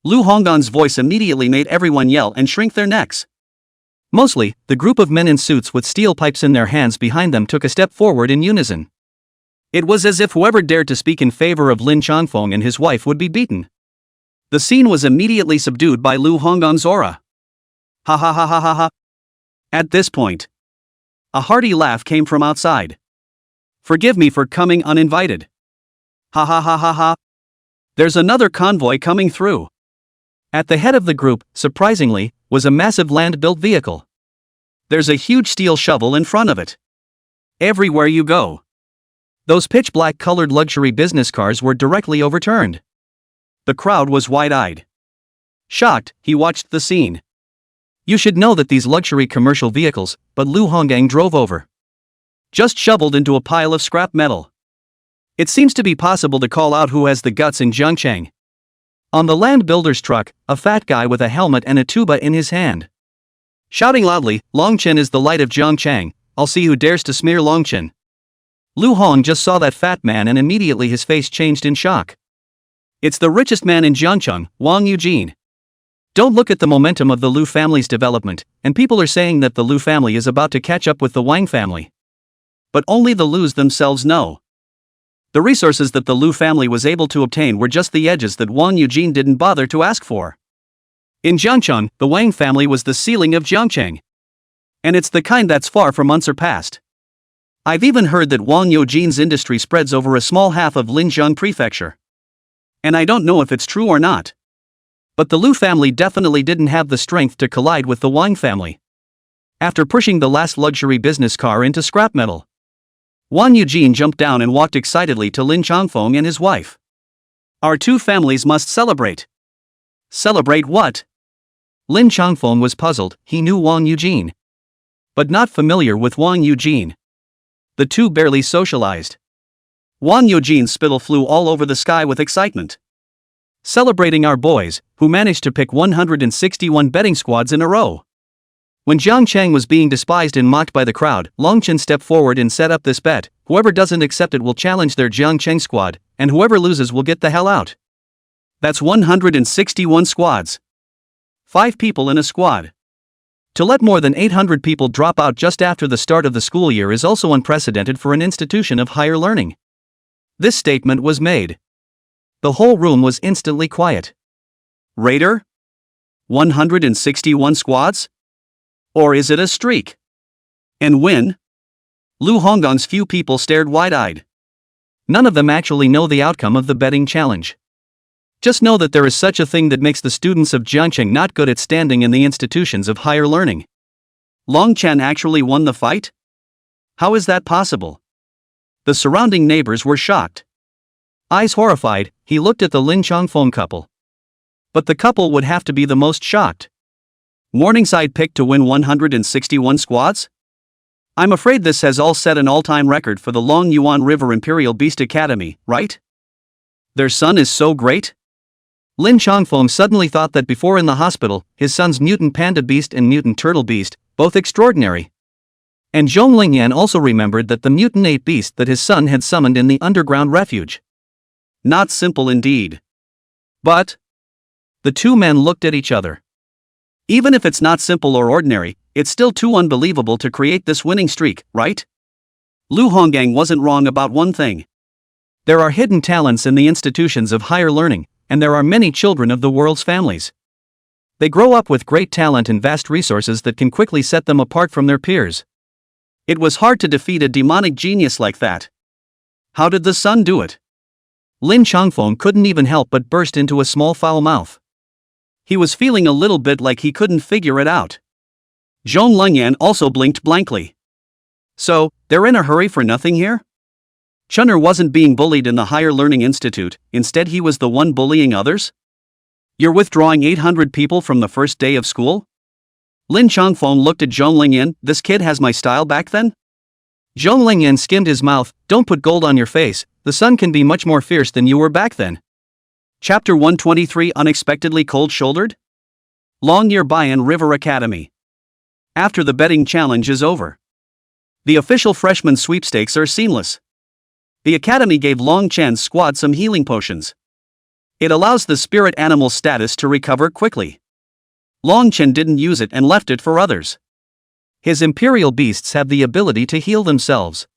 Lu Honggang's voice immediately made everyone yell and shrink their necks. Mostly, the group of men in suits with steel pipes in their hands behind them took a step forward in unison. It was as if whoever dared to speak in favor of Lin Changfeng and his wife would be beaten. The scene was immediately subdued by Lu Honggang's aura. Ha ha ha ha ha ha. At this point, a hearty laugh came from outside. Forgive me for coming uninvited. Ha ha ha ha ha. There's another convoy coming through. At the head of the group, surprisingly, was a massive land-built vehicle. There's a huge steel shovel in front of it. Everywhere you go, those pitch-black colored luxury business cars were directly overturned. The crowd was wide-eyed. Shocked, he watched the scene. You should know that these luxury commercial vehicles, but Lu Honggang drove over. Just shoveled into a pile of scrap metal. It seems to be possible to call out who has the guts in Jiangchang. On the land builder's truck, a fat guy with a helmet and a tuba in his hand. Shouting loudly, Longchen is the light of Jiangchang, I'll see who dares to smear Longchen. Lu Hong just saw that fat man and immediately his face changed in shock. It's the richest man in Jiangcheng, Wang Eugene. Don't look at the momentum of the Lu family's development, and people are saying that the Lu family is about to catch up with the Wang family. But only the Lus themselves know. The resources that the Lu family was able to obtain were just the edges that Wang Eugene didn't bother to ask for. In Jiangcheng, the Wang family was the ceiling of Jiangcheng. And it's the kind that's far from unsurpassed. I've even heard that Wang Eugene's industry spreads over a small half of Linjiang Prefecture. And I don't know if it's true or not. But the Lu family definitely didn't have the strength to collide with the Wang family. After pushing the last luxury business car into scrap metal, Wan Eugene jumped down and walked excitedly to Lin Changfeng and his wife. Our two families must celebrate. Celebrate what? Lin Changfeng was puzzled. He knew Wang Eugene, but not familiar with Wang Eugene. The two barely socialized. Wang Eugene's spittle flew all over the sky with excitement. Celebrating our boys, who managed to pick 161 betting squads in a row. When Jiang Cheng was being despised and mocked by the crowd, Long Chen stepped forward and set up this bet: whoever doesn't accept it will challenge their Jiang Cheng squad, and whoever loses will get the hell out. That's 161 squads. 5 people in a squad. To let more than 800 people drop out just after the start of the school year is also unprecedented for an institution of higher learning. This statement was made. The whole room was instantly quiet. Raider? 161 squads? Or is it a streak? And when? Lu Honggong's few people stared wide-eyed. None of them actually know the outcome of the betting challenge. Just know that there is such a thing that makes the students of Jiangcheng not good at standing in the institutions of higher learning. Long Chen actually won the fight? How is that possible? The surrounding neighbors were shocked. Eyes horrified, he looked at the Lin Changfeng couple. But the couple would have to be the most shocked. Morningside picked to win 161 squads? I'm afraid this has all set an all-time record for the Long Yuan River Imperial Beast Academy, right? Their son is so great? Lin Changfeng suddenly thought that before in the hospital, his son's mutant panda beast and mutant turtle beast, both extraordinary. And Zhong Lingyan also remembered that the mutant ape beast that his son had summoned in the underground refuge. Not simple indeed. But the two men looked at each other. Even if it's not simple or ordinary, it's still too unbelievable to create this winning streak, right? Lu Honggang wasn't wrong about one thing. There are hidden talents in the institutions of higher learning, and there are many children of the world's families. They grow up with great talent and vast resources that can quickly set them apart from their peers. It was hard to defeat a demonic genius like that. How did the son do it? Lin Changfeng couldn't even help but burst into a small foul mouth. He was feeling a little bit like he couldn't figure it out. Zhong Lingyan also blinked blankly. So, they're in a hurry for nothing here? Chun'er wasn't being bullied in the Higher Learning Institute, instead he was the one bullying others? You're withdrawing 800 people from the first day of school? Lin Changfeng looked at Zhong Lingyan. This kid has my style back then? Zhong Lingyan skimmed his mouth. Don't put gold on your face, the sun can be much more fierce than you were back then. Chapter 123 Unexpectedly Cold-Shouldered? Long Year Bayan River Academy. After the betting challenge is over, the official freshman sweepstakes are seamless. The academy gave Long Chen's squad some healing potions. It allows the spirit animal status to recover quickly. Long Chen didn't use it and left it for others. His imperial beasts have the ability to heal themselves.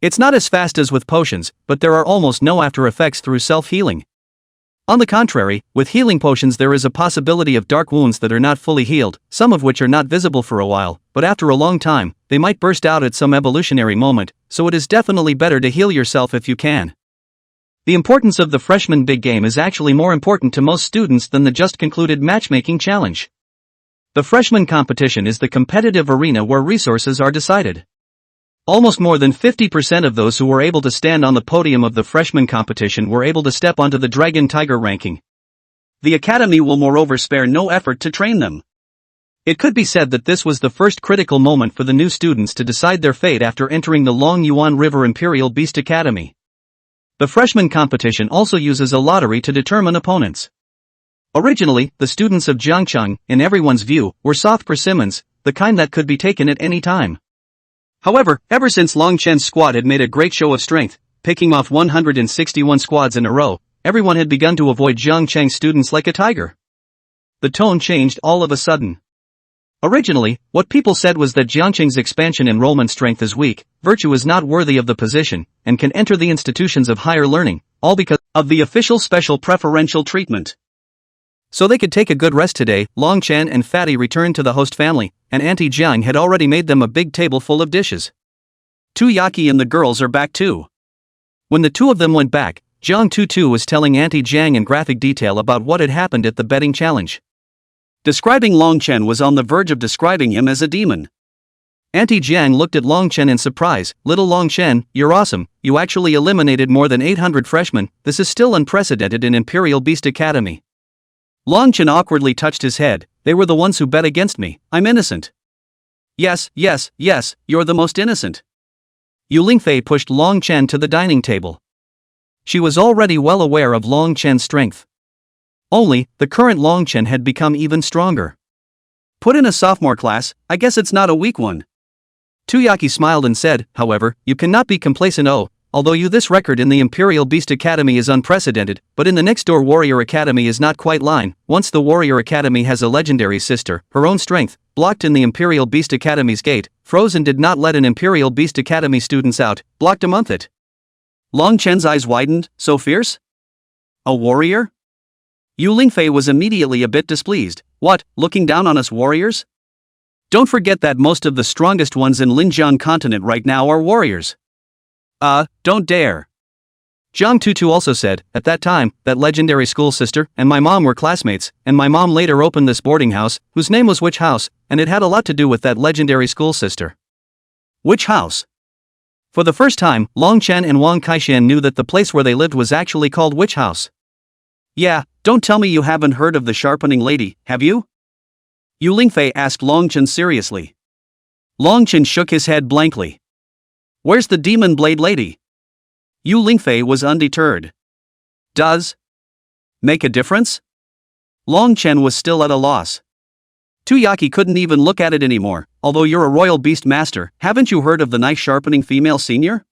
It's not as fast as with potions, but there are almost no after effects through self-healing. On the contrary, with healing potions there is a possibility of dark wounds that are not fully healed, some of which are not visible for a while, but after a long time, they might burst out at some evolutionary moment, so it is definitely better to heal yourself if you can. The importance of the freshman big game is actually more important to most students than the just concluded matchmaking challenge. The freshman competition is the competitive arena where resources are decided. Almost more than 50% of those who were able to stand on the podium of the freshman competition were able to step onto the Dragon Tiger ranking. The academy will moreover spare no effort to train them. It could be said that this was the first critical moment for the new students to decide their fate after entering the Long Yuan River Imperial Beast Academy. The freshman competition also uses a lottery to determine opponents. Originally, the students of Jiangcheng, in everyone's view, were soft persimmons, the kind that could be taken at any time. However, ever since Long Chen's squad had made a great show of strength, picking off 161 squads in a row, everyone had begun to avoid Jiang Cheng's students like a tiger. The tone changed all of a sudden. Originally, what people said was that Jiang Cheng's expansion enrollment strength is weak, virtue is not worthy of the position, and can enter the institutions of higher learning, all because of the official special preferential treatment. So they could take a good rest today. Long Chen and Fatty returned to the host family, and Auntie Jiang had already made them a big table full of dishes. Tu Yaki and the girls are back too. When the two of them went back, Jiang Tutu was telling Auntie Jiang in graphic detail about what had happened at the betting challenge. Describing Long Chen was on the verge of describing him as a demon. Auntie Jiang looked at Long Chen in surprise. Little Long Chen, you're awesome, you actually eliminated more than 800 freshmen, this is still unprecedented in Imperial Beast Academy. Long Chen awkwardly touched his head, they were the ones who bet against me, I'm innocent. Yes, you're the most innocent. Yu Lingfei pushed Long Chen to the dining table. She was already well aware of Long Chen's strength. Only, the current Long Chen had become even stronger. Put in a sophomore class, I guess it's not a weak one. Tuyaki smiled and said, however, you cannot be complacent. Although this record in the Imperial Beast Academy is unprecedented, but in the next door Warrior Academy is not quite line. Once the Warrior Academy has a legendary sister, her own strength, blocked in the Imperial Beast Academy's gate, frozen did not let an Imperial Beast Academy students out, blocked a month it. Long Chen's eyes widened, so fierce? A warrior? Yu Lingfei was immediately a bit displeased. What, looking down on us warriors? Don't forget that most of the strongest ones in Linjiang continent right now are warriors. Don't dare. Jiang Tutu also said, at that time, that legendary school sister and my mom were classmates, and my mom later opened this boarding house, whose name was Witch House, and it had a lot to do with that legendary school sister. Witch House? For the first time, Long Chen and Wang Kaixian knew that the place where they lived was actually called Witch House. Yeah, don't tell me you haven't heard of the sharpening lady, have you? Yu Lingfei asked Long Chen seriously. Long Chen shook his head blankly. Where's the demon blade lady? Yu Lingfei was undeterred. Does make a difference? Long Chen was still at a loss. Tuyaki couldn't even look at it anymore. Although you're a royal beast master, haven't you heard of the knife-sharpening female senior?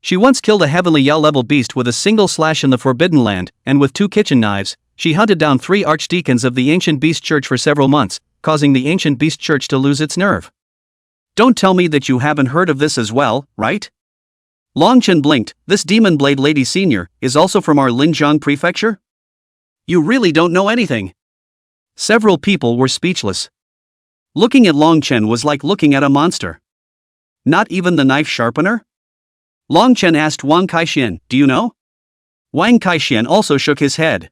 She once killed a heavenly yell-level beast with a single slash in the Forbidden Land, and with 2 kitchen knives, she hunted down 3 archdeacons of the Ancient Beast Church for several months, causing the Ancient Beast Church to lose its nerve. Don't tell me that you haven't heard of this as well, right? Long Chen blinked. This Demon Blade Lady Senior is also from our Linjiang prefecture? You really don't know anything. Several people were speechless. Looking at Long Chen was like looking at a monster. Not even the knife sharpener? Long Chen asked Wang Kaixian, do you know? Wang Kaixian also shook his head.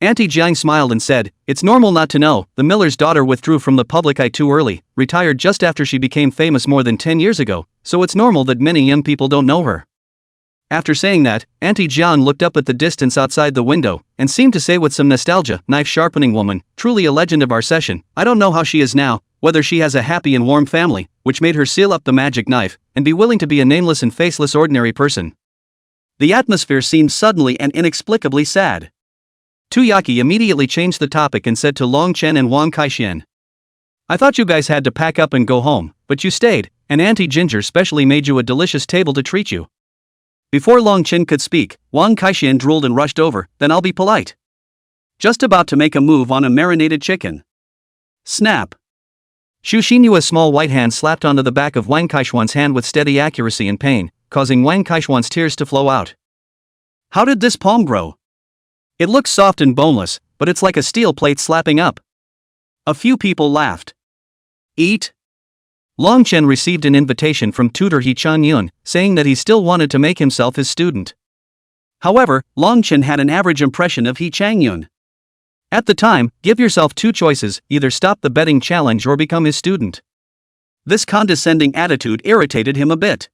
Auntie Jiang smiled and said, it's normal not to know, the miller's daughter withdrew from the public eye too early, retired just after she became famous more than 10 years ago, so it's normal that many young people don't know her. After saying that, Auntie Jiang looked up at the distance outside the window, and seemed to say with some nostalgia, knife-sharpening woman, truly a legend of our session, I don't know how she is now, whether she has a happy and warm family, which made her seal up the magic knife, and be willing to be a nameless and faceless ordinary person. The atmosphere seemed suddenly and inexplicably sad. Tuyaki immediately changed the topic and said to Long Chen and Wang Kaixian, I thought you guys had to pack up and go home, but you stayed, and Auntie Ginger specially made you a delicious table to treat you. Before Long Chen could speak, Wang Kaixian drooled and rushed over, then I'll be polite. Just about to make a move on a marinated chicken. Snap. Xu Xinyua's small white hand slapped onto the back of Wang Kaixuan's hand with steady accuracy and pain, causing Wang Kaixuan's tears to flow out. How did this palm grow? It looks soft and boneless, but it's like a steel plate slapping up. A few people laughed. Eat? Long Chen received an invitation from tutor He Chanyun, saying that he still wanted to make himself his student. However, Long Chen had an average impression of He Changyun. At the time, give yourself 2 choices, either stop the betting challenge or become his student. This condescending attitude irritated him a bit.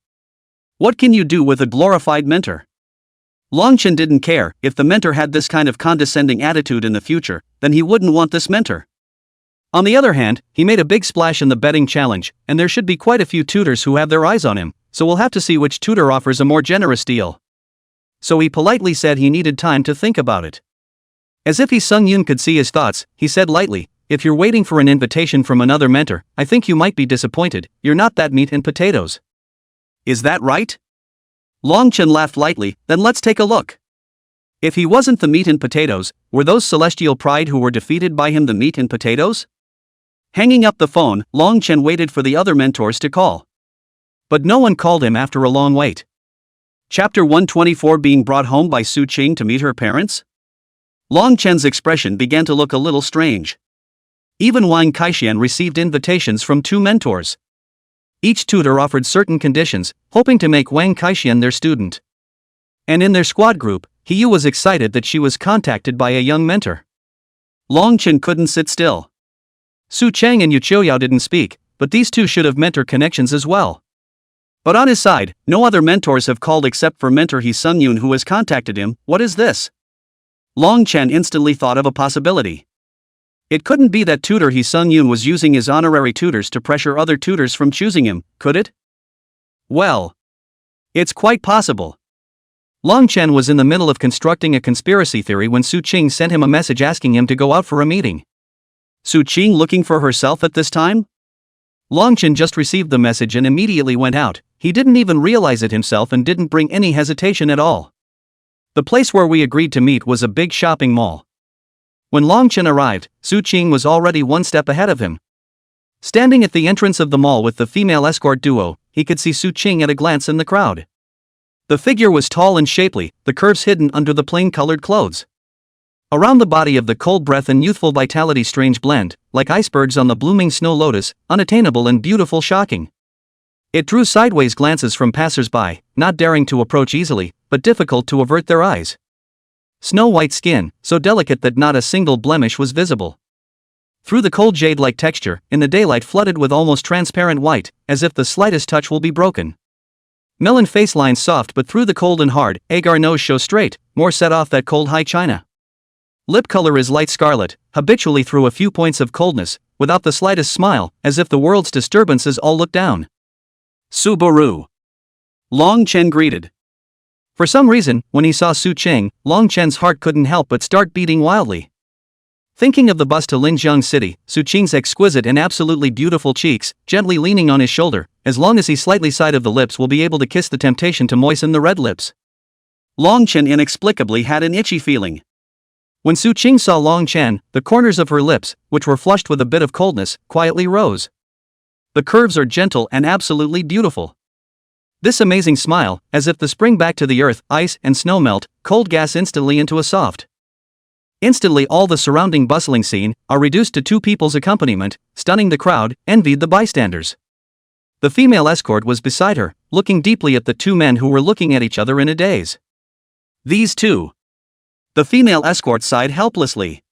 What can you do with a glorified mentor? Long Chen didn't care. If the mentor had this kind of condescending attitude in the future, then he wouldn't want this mentor. On the other hand, he made a big splash in the betting challenge, and there should be quite a few tutors who have their eyes on him, so we'll have to see which tutor offers a more generous deal. So he politely said he needed time to think about it. As if He Sung-yun could see his thoughts, he said lightly, if you're waiting for an invitation from another mentor, I think you might be disappointed, you're not that meat and potatoes. Is that right? Long Chen laughed lightly, then let's take a look. If he wasn't the meat and potatoes, were those celestial pride who were defeated by him the meat and potatoes? Hanging up the phone, Long Chen waited for the other mentors to call. But no one called him after a long wait. Chapter 124 Being brought home by Su Qing to meet her parents? Long Chen's expression began to look a little strange. Even Wang Kaixian received invitations from 2 mentors. Each tutor offered certain conditions, hoping to make Wang Kaixian their student. And in their squad group, Hiyu was excited that she was contacted by a young mentor. Long Chen couldn't sit still. Su Cheng and Yu Chouyao didn't speak, but these two should have mentor connections as well. But on his side, no other mentors have called except for mentor He Sung Yoon, who has contacted him. What is this? Long Chen instantly thought of a possibility. It couldn't be that tutor He Sung Yoon was using his honorary tutors to pressure other tutors from choosing him, could it? Well, it's quite possible. Long Chen was in the middle of constructing a conspiracy theory when Su Qing sent him a message asking him to go out for a meeting. Su Qing looking for herself at this time? Long Chen just received the message and immediately went out. He didn't even realize it himself and didn't bring any hesitation at all. The place where we agreed to meet was a big shopping mall. When Long Chen arrived, Su Qing was already one step ahead of him. Standing at the entrance of the mall with the female escort duo, he could see Su Qing at a glance in the crowd. The figure was tall and shapely, the curves hidden under the plain-colored clothes. Around the body of the cold breath and youthful vitality strange blend, like icebergs on the blooming snow lotus, unattainable and beautiful shocking. It drew sideways glances from passers-by, not daring to approach easily, but difficult to avert their eyes. Snow-white skin, so delicate that not a single blemish was visible. Through the cold jade-like texture, in the daylight flooded with almost transparent white, as if the slightest touch will be broken. Melon face lines soft but through the cold and hard, agar nose show straight, more set off that cold high china. Lip color is light scarlet, habitually through a few points of coldness, without the slightest smile, as if the world's disturbances all look down. Subaru. Long Chen greeted. For some reason, when he saw Su Cheng, Long Chen's heart couldn't help but start beating wildly. Thinking of the bus to Linjiang City, Su Cheng's exquisite and absolutely beautiful cheeks, gently leaning on his shoulder, as long as he slightly side of the lips will be able to kiss the temptation to moisten the red lips. Long Chen inexplicably had an itchy feeling. When Su Cheng saw Long Chen, the corners of her lips, which were flushed with a bit of coldness, quietly rose. The curves are gentle and absolutely beautiful. This amazing smile, as if the spring back to the earth, ice and snow melt, cold gas instantly into a soft. Instantly all the surrounding bustling scene are reduced to two people's accompaniment, stunning the crowd, envied the bystanders. The female escort was beside her, looking deeply at the two men who were looking at each other in a daze. These two. The female escort sighed helplessly.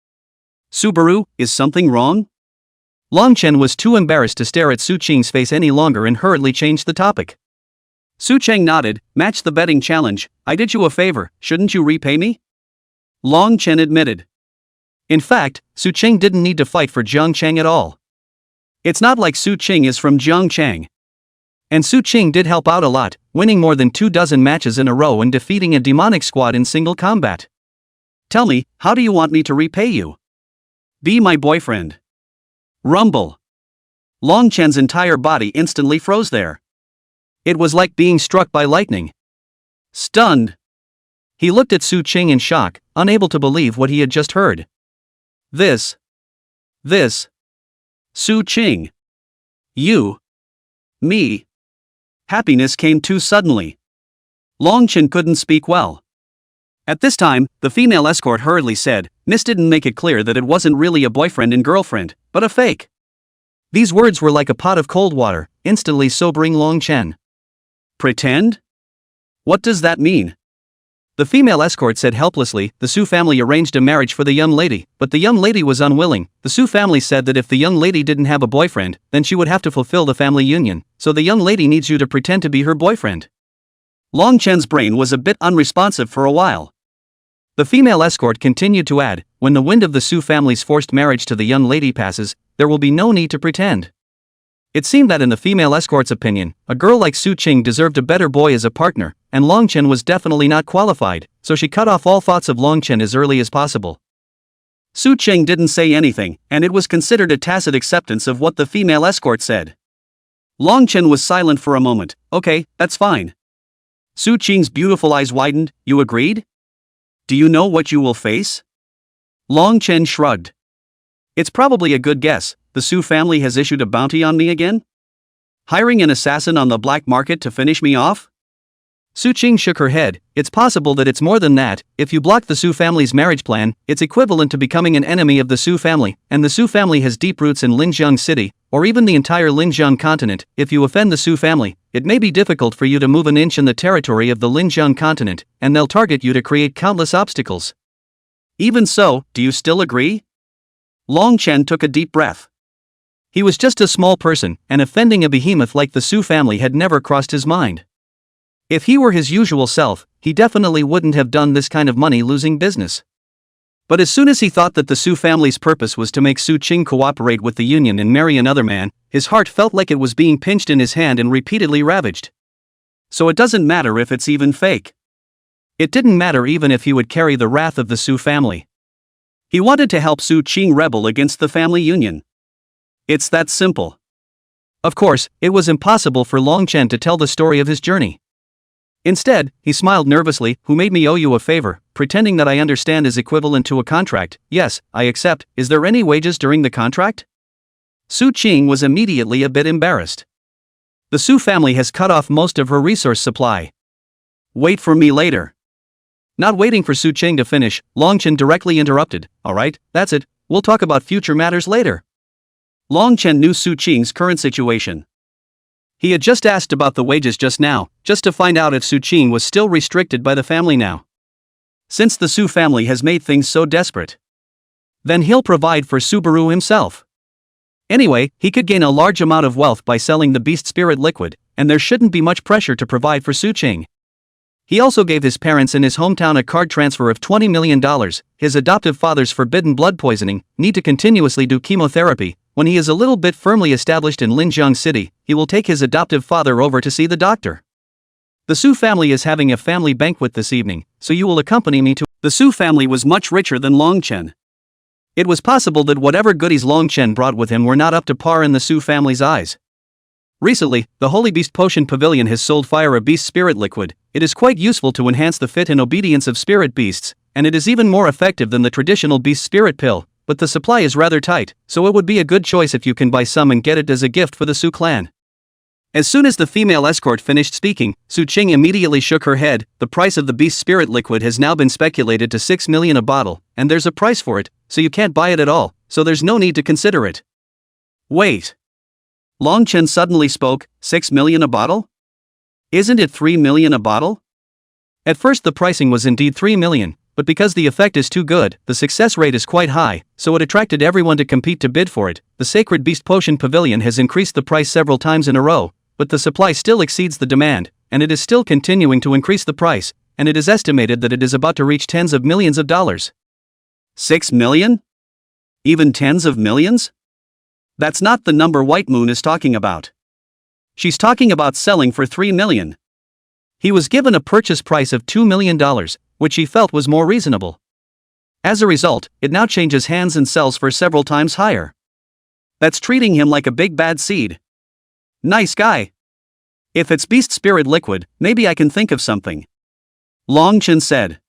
Subaru, is something wrong? Long Chen was too embarrassed to stare at Su Cheng's face any longer and hurriedly changed the topic. Su Cheng nodded, matched the betting challenge. I did you a favor, shouldn't you repay me? Long Chen admitted. In fact, Su Cheng didn't need to fight for Jiang Cheng at all. It's not like Su Cheng is from Jiangchang. And Su Cheng did help out a lot, winning more than 24 matches in a row and defeating a demonic squad in single combat. Tell me, how do you want me to repay you? Be my boyfriend. Rumble. Long Chen's entire body instantly froze there. It was like being struck by lightning. Stunned. He looked at Su Cheng in shock, unable to believe what he had just heard. This. Su Cheng. You. Me. Happiness came too suddenly. Long Chen couldn't speak well. At this time, the female escort hurriedly said, Miss didn't make it clear that it wasn't really a boyfriend and girlfriend, but a fake. These words were like a pot of cold water, instantly sobering Long Chen. Pretend? What does that mean? The female escort said helplessly, the Su family arranged a marriage for the young lady, but the young lady was unwilling. The Su family said that if the young lady didn't have a boyfriend, then she would have to fulfill the family union, so the young lady needs you to pretend to be her boyfriend. Long Chen's brain was a bit unresponsive for a while. The female escort continued to add, when the wind of the Su family's forced marriage to the young lady passes, there will be no need to pretend. It seemed that in the female escort's opinion, a girl like Su Cheng deserved a better boy as a partner, and Long Chen was definitely not qualified, so she cut off all thoughts of Long Chen as early as possible. Su Cheng didn't say anything, and it was considered a tacit acceptance of what the female escort said. Long Chen was silent for a moment. Okay, that's fine. Su Cheng's beautiful eyes widened. You agreed? Do you know what you will face? Long Chen shrugged. It's probably a good guess. The Su family has issued a bounty on me again? Hiring an assassin on the black market to finish me off? Su Qing shook her head. It's possible that it's more than that. If you block the Su family's marriage plan, it's equivalent to becoming an enemy of the Su family, and the Su family has deep roots in Linjiang City, or even the entire Linjiang continent. If you offend the Su family, it may be difficult for you to move an inch in the territory of the Linjiang continent, and they'll target you to create countless obstacles. Even so, do you still agree? Long Chen took a deep breath. He was just a small person, and offending a behemoth like the Su family had never crossed his mind. If he were his usual self, he definitely wouldn't have done this kind of money-losing business. But as soon as he thought that the Su family's purpose was to make Su Qing cooperate with the union and marry another man, his heart felt like it was being pinched in his hand and repeatedly ravaged. So it doesn't matter if it's even fake. It didn't matter even if he would carry the wrath of the Su family. He wanted to help Su Qing rebel against the family union. It's that simple. Of course, it was impossible for Long Chen to tell the story of his journey. Instead, he smiled nervously. Who made me owe you a favor, pretending that I understand is equivalent to a contract. Yes, I accept. Is there any wages during the contract? Su Qing was immediately a bit embarrassed. The Su family has cut off most of her resource supply. Wait for me later. Not waiting for Su Qing to finish, Long Chen directly interrupted. Alright, that's it, we'll talk about future matters later. Long Chen knew Su Qing's current situation. He had just asked about the wages just now, just to find out if Su Qing was still restricted by the family now. Since the Su family has made things so desperate, then he'll provide for Subaru himself. Anyway, he could gain a large amount of wealth by selling the beast spirit liquid, and there shouldn't be much pressure to provide for Su Qing. He also gave his parents in his hometown a card transfer of $20 million. His adoptive father's forbidden blood poisoning need to continuously do chemotherapy. When he is a little bit firmly established in Linjiang City, he will take his adoptive father over to see the doctor. The Su family is having a family banquet this evening, so you will accompany me to. The Su family was much richer than Long Chen. It was possible that whatever goodies Long Chen brought with him were not up to par in the Su family's eyes. Recently, the Holy Beast Potion Pavilion has sold Fire a Beast Spirit Liquid. It is quite useful to enhance the fit and obedience of spirit beasts, and it is even more effective than the traditional Beast Spirit Pill, but the supply is rather tight, so it would be a good choice if you can buy some and get it as a gift for the Su clan. As soon as the female escort finished speaking, Su Qing immediately shook her head. The price of the Beast Spirit Liquid has now been speculated to 6 million a bottle, and there's a price for it, so you can't buy it at all, so there's no need to consider it. Wait. Long Chen suddenly spoke. 6 million a bottle? Isn't it 3 million a bottle? At first the pricing was indeed 3 million, but because the effect is too good, the success rate is quite high, so it attracted everyone to compete to bid for it. The Sacred Beast Potion Pavilion has increased the price several times in a row, but the supply still exceeds the demand, and it is still continuing to increase the price, and it is estimated that it is about to reach tens of millions of dollars. 6 million? Even tens of millions? That's not the number White Moon is talking about. She's talking about selling for 3 million. He was given a purchase price of $2 million, which he felt was more reasonable. As a result, it now changes hands and sells for several times higher. That's treating him like a big bad seed. Nice guy. If it's Beast Spirit Liquid, maybe I can think of something. Long Chen said.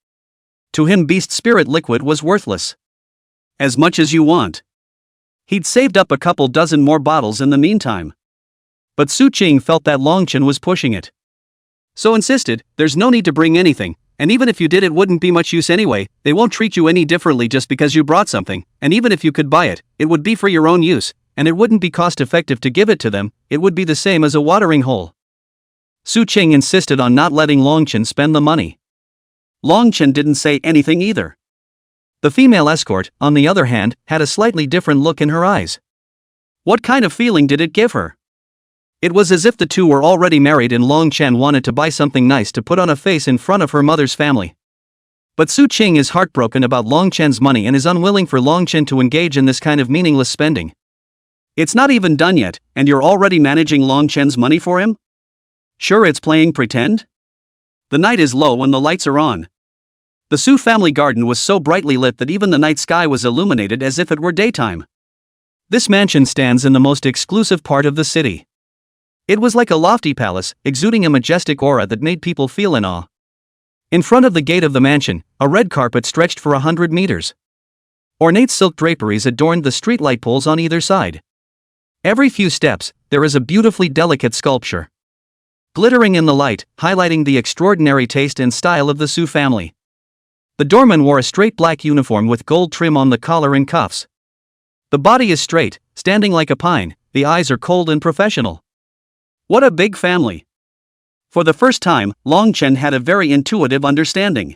To him Beast Spirit Liquid was worthless. As much as you want. He'd saved up a couple dozen more bottles in the meantime. But Su Qing felt that Long Chen was pushing it. So insisted, there's no need to bring anything, and even if you did it wouldn't be much use anyway. They won't treat you any differently just because you brought something, and even if you could buy it, it would be for your own use, and it wouldn't be cost effective to give it to them. It would be the same as a watering hole. Su Qing insisted on not letting Long Chen spend the money. Long Chen didn't say anything either. The female escort, on the other hand, had a slightly different look in her eyes. What kind of feeling did it give her? It was as if the two were already married and Long Chen wanted to buy something nice to put on a face in front of her mother's family. But Su Qing is heartbroken about Long Chen's money and is unwilling for Long Chen to engage in this kind of meaningless spending. It's not even done yet, and you're already managing Long Chen's money for him? Sure, it's playing pretend? The night is low when the lights are on. The Su family garden was so brightly lit that even the night sky was illuminated as if it were daytime. This mansion stands in the most exclusive part of the city. It was like a lofty palace, exuding a majestic aura that made people feel in awe. In front of the gate of the mansion, a red carpet stretched for 100 meters. Ornate silk draperies adorned the streetlight poles on either side. Every few steps, there is a beautifully delicate sculpture. glittering in the light, highlighting the extraordinary taste and style of the Su family. The doorman wore a straight black uniform with gold trim on the collar and cuffs. The body is straight, standing like a pine, the eyes are cold and professional. What a big family! For the first time, Long Chen had a very intuitive understanding.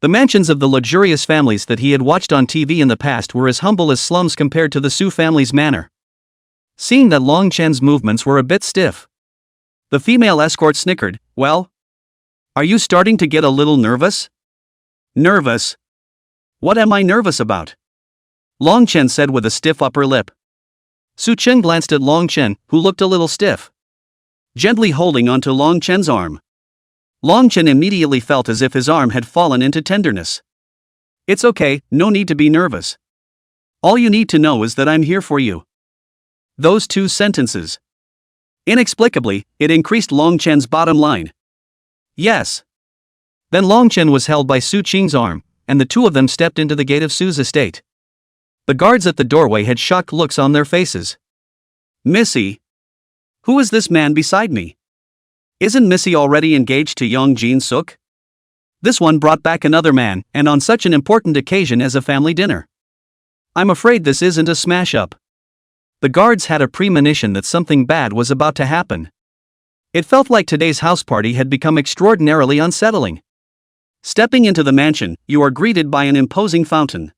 The mansions of the luxurious families that he had watched on TV in the past were as humble as slums compared to the Su family's manor. Seeing that Long Chen's movements were a bit stiff, the female escort snickered. Well? Are you starting to get a little nervous? Nervous? What am I nervous about? Long Chen said with a stiff upper lip. Su Chen glanced at Long Chen, who looked a little stiff, gently holding onto Long Chen's arm. Long Chen immediately felt as if his arm had fallen into tenderness. It's okay, no need to be nervous. All you need to know is that I'm here for you. Those two sentences. Inexplicably, it increased Long Chen's bottom line. Yes. Then Long Chen was held by Su Qing's arm, and the two of them stepped into the gate of Su's estate. The guards at the doorway had shocked looks on their faces. Missy? Who is this man beside me? Isn't Missy already engaged to Yong Jin Suk? This one brought back another man, and on such an important occasion as a family dinner. I'm afraid this isn't a smash-up. The guards had a premonition that something bad was about to happen. It felt like today's house party had become extraordinarily unsettling. Stepping into the mansion, you are greeted by an imposing fountain.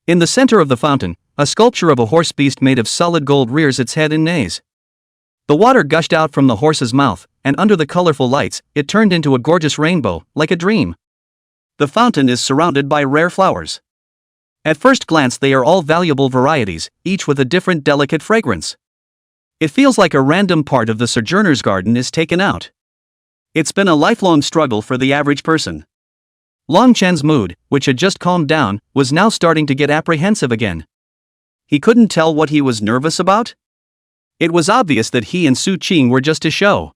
In the center of the fountain, a sculpture of a horse beast made of solid gold rears its head in naze. The water gushed out from the horse's mouth, and under the colorful lights, it turned into a gorgeous rainbow, like a dream. The fountain is surrounded by rare flowers. At first glance they are all valuable varieties, each with a different delicate fragrance. It feels like a random part of the sojourner's garden is taken out. It's been a lifelong struggle for the average person. Long Chen's mood, which had just calmed down, was now starting to get apprehensive again. He couldn't tell what he was nervous about? It was obvious that he and Su Qing were just a show.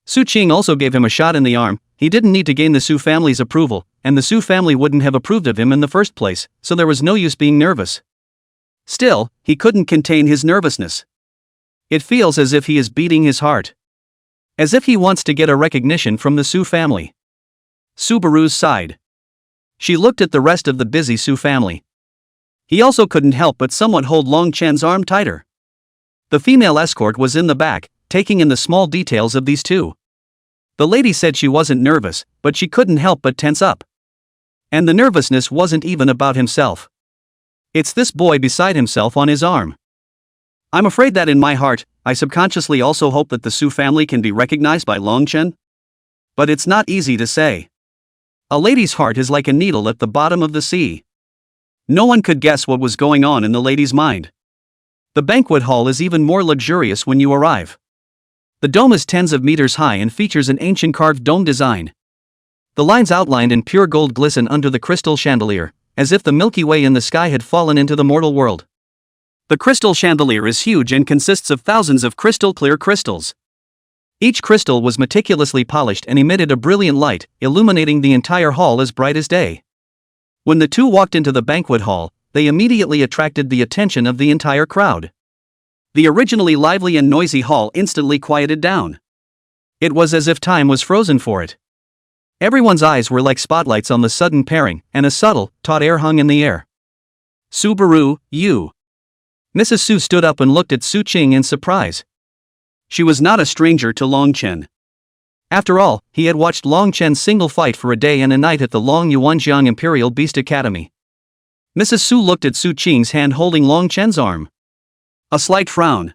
Su Qing also gave him a shot in the arm. He didn't need to gain the Su family's approval, and the Su family wouldn't have approved of him in the first place, so there was no use being nervous. Still, he couldn't contain his nervousness. It feels as if he is beating his heart. As if he wants to get a recognition from the Su family. Subaru sighed. She looked at the rest of the busy Su family. He also couldn't help but somewhat hold Long Chen's arm tighter. The female escort was in the back, taking in the small details of these two. The lady said she wasn't nervous, but she couldn't help but tense up. And the nervousness wasn't even about himself. It's this boy beside himself on his arm. I'm afraid that in my heart, I subconsciously also hope that the Su family can be recognized by Long Chen. But it's not easy to say. A lady's heart is like a needle at the bottom of the sea. No one could guess what was going on in the lady's mind. The banquet hall is even more luxurious when you arrive. The dome is tens of meters high and features an ancient carved dome design. The lines outlined in pure gold glisten under the crystal chandelier, as if the Milky Way in the sky had fallen into the mortal world. The crystal chandelier is huge and consists of thousands of crystal-clear crystals. Each crystal was meticulously polished and emitted a brilliant light, illuminating the entire hall as bright as day. When the two walked into the banquet hall, they immediately attracted the attention of the entire crowd. The originally lively and noisy hall instantly quieted down. It was as if time was frozen for it. Everyone's eyes were like spotlights on the sudden pairing, and a subtle, taut air hung in the air. Subaru, you. Mrs. Su stood up and looked at Su Qing in surprise. She was not a stranger to Long Chen. After all, he had watched Long Chen single fight for a day and a night at the Long Yuanjiang Imperial Beast Academy. Mrs. Su looked at Su Qing's hand holding Long Chen's arm. A slight frown.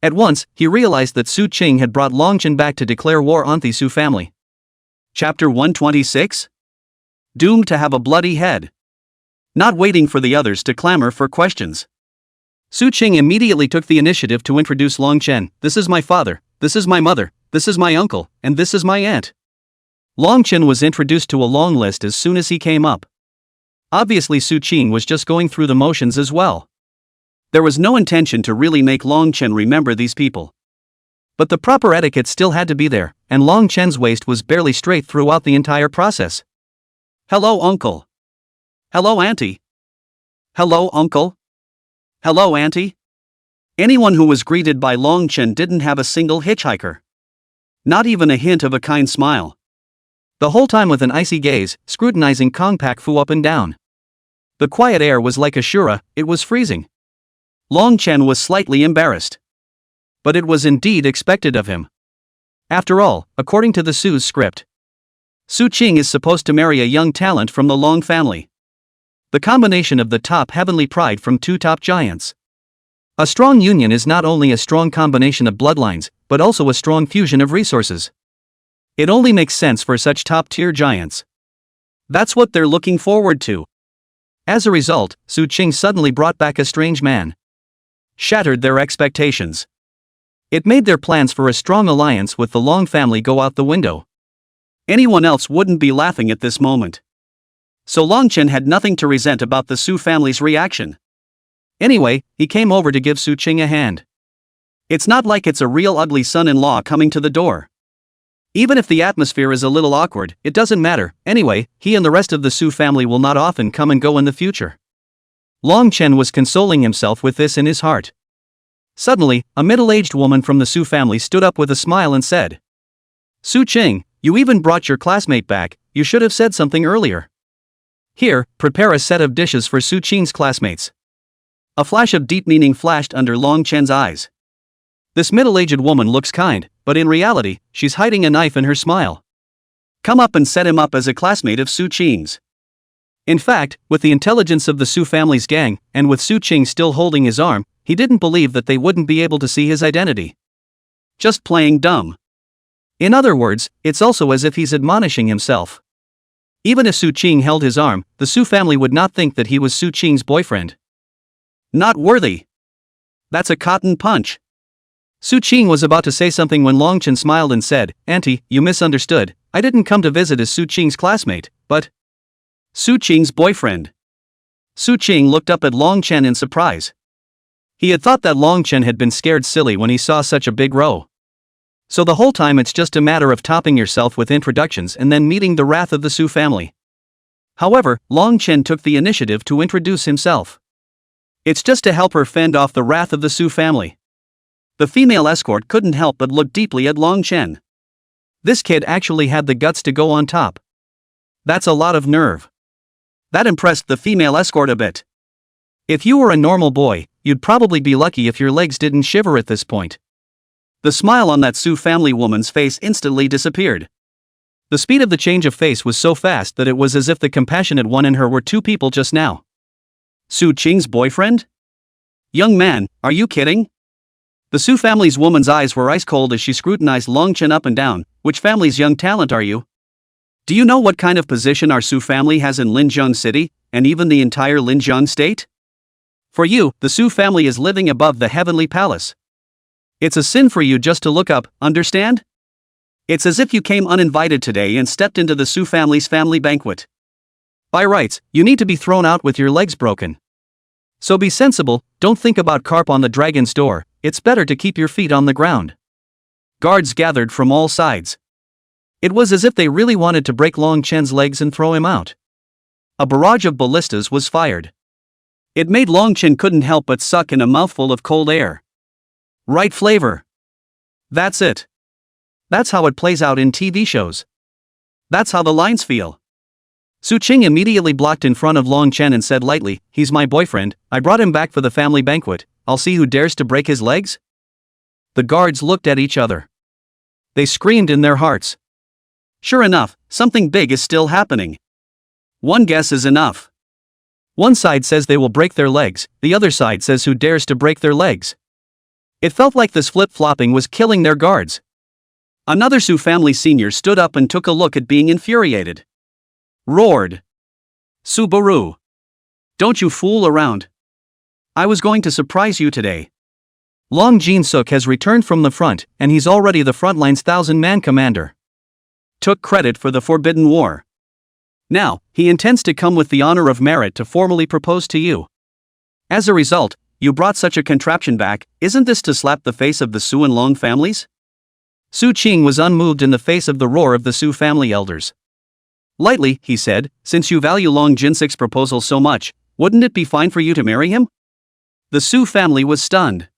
At once, he realized that Su Qing had brought Long Chen back to declare war on the Su family. Chapter 126? Doomed to have a bloody head. Not waiting for the others to clamor for questions, Su Qing immediately took the initiative to introduce Long Chen. This is my father, this is my mother, this is my uncle, and this is my aunt. Long Chen was introduced to a long list as soon as he came up. Obviously Su Qing was just going through the motions as well. There was no intention to really make Long Chen remember these people. But the proper etiquette still had to be there, and Long Chen's waist was barely straight throughout the entire process. Hello, uncle. Hello, auntie. Hello, uncle. Hello, auntie. Anyone who was greeted by Long Chen didn't have a single hitchhiker. Not even a hint of a kind smile. The whole time with an icy gaze, scrutinizing Kong Pak Fu up and down. The quiet air was like Ashura, it was freezing. Long Chen was slightly embarrassed. But it was indeed expected of him. After all, according to the Su's script, Su Qing is supposed to marry a young talent from the Long family. The combination of the top heavenly pride from two top giants. A strong union is not only a strong combination of bloodlines, but also a strong fusion of resources. It only makes sense for such top-tier giants. That's what they're looking forward to. As a result, Su Qing suddenly brought back a strange man. Shattered their expectations. It made their plans for a strong alliance with the Long family go out the window. Anyone else wouldn't be laughing at this moment. So Long Chen had nothing to resent about the Su family's reaction. Anyway, he came over to give Su Qing a hand. It's not like it's a real ugly son-in-law coming to the door. Even if the atmosphere is a little awkward, it doesn't matter. Anyway, he and the rest of the Su family will not often come and go in the future. Long Chen was consoling himself with this in his heart. Suddenly, a middle-aged woman from the Su family stood up with a smile and said, "Su Qing, you even brought your classmate back, you should have said something earlier. Here, prepare a set of dishes for Su Qing's classmates." A flash of deep meaning flashed under Long Chen's eyes. This middle-aged woman looks kind, but in reality, she's hiding a knife in her smile. Come up and set him up as a classmate of Su Qing's. In fact, with the intelligence of the Su family's gang, and with Su Qing still holding his arm, he didn't believe that they wouldn't be able to see his identity. Just playing dumb. In other words, it's also as if he's admonishing himself. Even if Su Qing held his arm, the Su family would not think that he was Su Qing's boyfriend. Not worthy. That's a cotton punch. Su Qing was about to say something when Long Chen smiled and said, "Auntie, you misunderstood. I didn't come to visit as Su Qing's classmate, but Su Qing's boyfriend." Su Qing looked up at Long Chen in surprise. He had thought that Long Chen had been scared silly when he saw such a big row. So the whole time it's just a matter of topping yourself with introductions and then meeting the wrath of the Su family. However, Long Chen took the initiative to introduce himself. It's just to help her fend off the wrath of the Su family. The female escort couldn't help but look deeply at Long Chen. This kid actually had the guts to go on top. That's a lot of nerve. That impressed the female escort a bit. If you were a normal boy, you'd probably be lucky if your legs didn't shiver at this point. The smile on that Su family woman's face instantly disappeared. The speed of the change of face was so fast that it was as if the compassionate one and her were two people just now. Su Qing's boyfriend? Young man, are you kidding? The Su family's woman's eyes were ice cold as she scrutinized Long Chen up and down. Which family's young talent are you? Do you know what kind of position our Su family has in Linjiang City, and even the entire Linjiang state? For you, the Su family is living above the heavenly palace. It's a sin for you just to look up, understand? It's as if you came uninvited today and stepped into the Su family's family banquet. By rights, you need to be thrown out with your legs broken. So be sensible, don't think about carp on the dragon's door, it's better to keep your feet on the ground. Guards gathered from all sides. It was as if they really wanted to break Long Chen's legs and throw him out. A barrage of ballistas was fired. It made Long Chen couldn't help but suck in a mouthful of cold air. Right flavor. That's it. That's how it plays out in TV shows. That's how the lines feel. Su Qing immediately blocked in front of Long Chen and said lightly, "He's my boyfriend, I brought him back for the family banquet, I'll see who dares to break his legs?" The guards looked at each other. They screamed in their hearts. Sure enough, something big is still happening. One guess is enough. One side says they will break their legs, the other side says who dares to break their legs. It felt like this flip-flopping was killing their guards. Another Su family senior stood up and took a look at being infuriated. Roared. "Subaru. Don't you fool around. I was going to surprise you today. Long Jin-suk has returned from the front, and he's already the frontline's 1,000-man commander. Took credit for the Forbidden War. Now, he intends to come with the honor of merit to formally propose to you. As a result, you brought such a contraption back, isn't this to slap the face of the Su and Long families?" Su Qing was unmoved in the face of the roar of the Su family elders. Lightly, he said, "Since you value Long Jin-suk's proposal so much, wouldn't it be fine for you to marry him?" The Su family was stunned.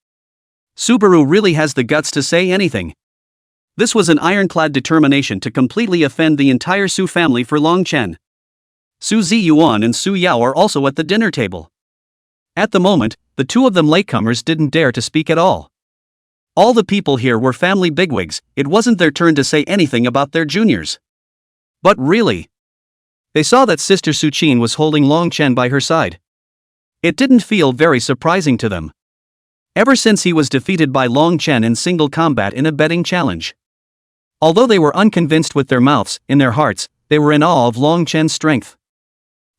Subaru really has the guts to say anything. This was an ironclad determination to completely offend the entire Su family for Long Chen. Su Ziyuan and Su Yao are also at the dinner table. At the moment, the two of them latecomers didn't dare to speak at all. All the people here were family bigwigs, it wasn't their turn to say anything about their juniors. But really, they saw that Sister Su Qin was holding Long Chen by her side. It didn't feel very surprising to them. Ever since he was defeated by Long Chen in single combat in a betting challenge. Although they were unconvinced with their mouths, in their hearts, they were in awe of Long Chen's strength.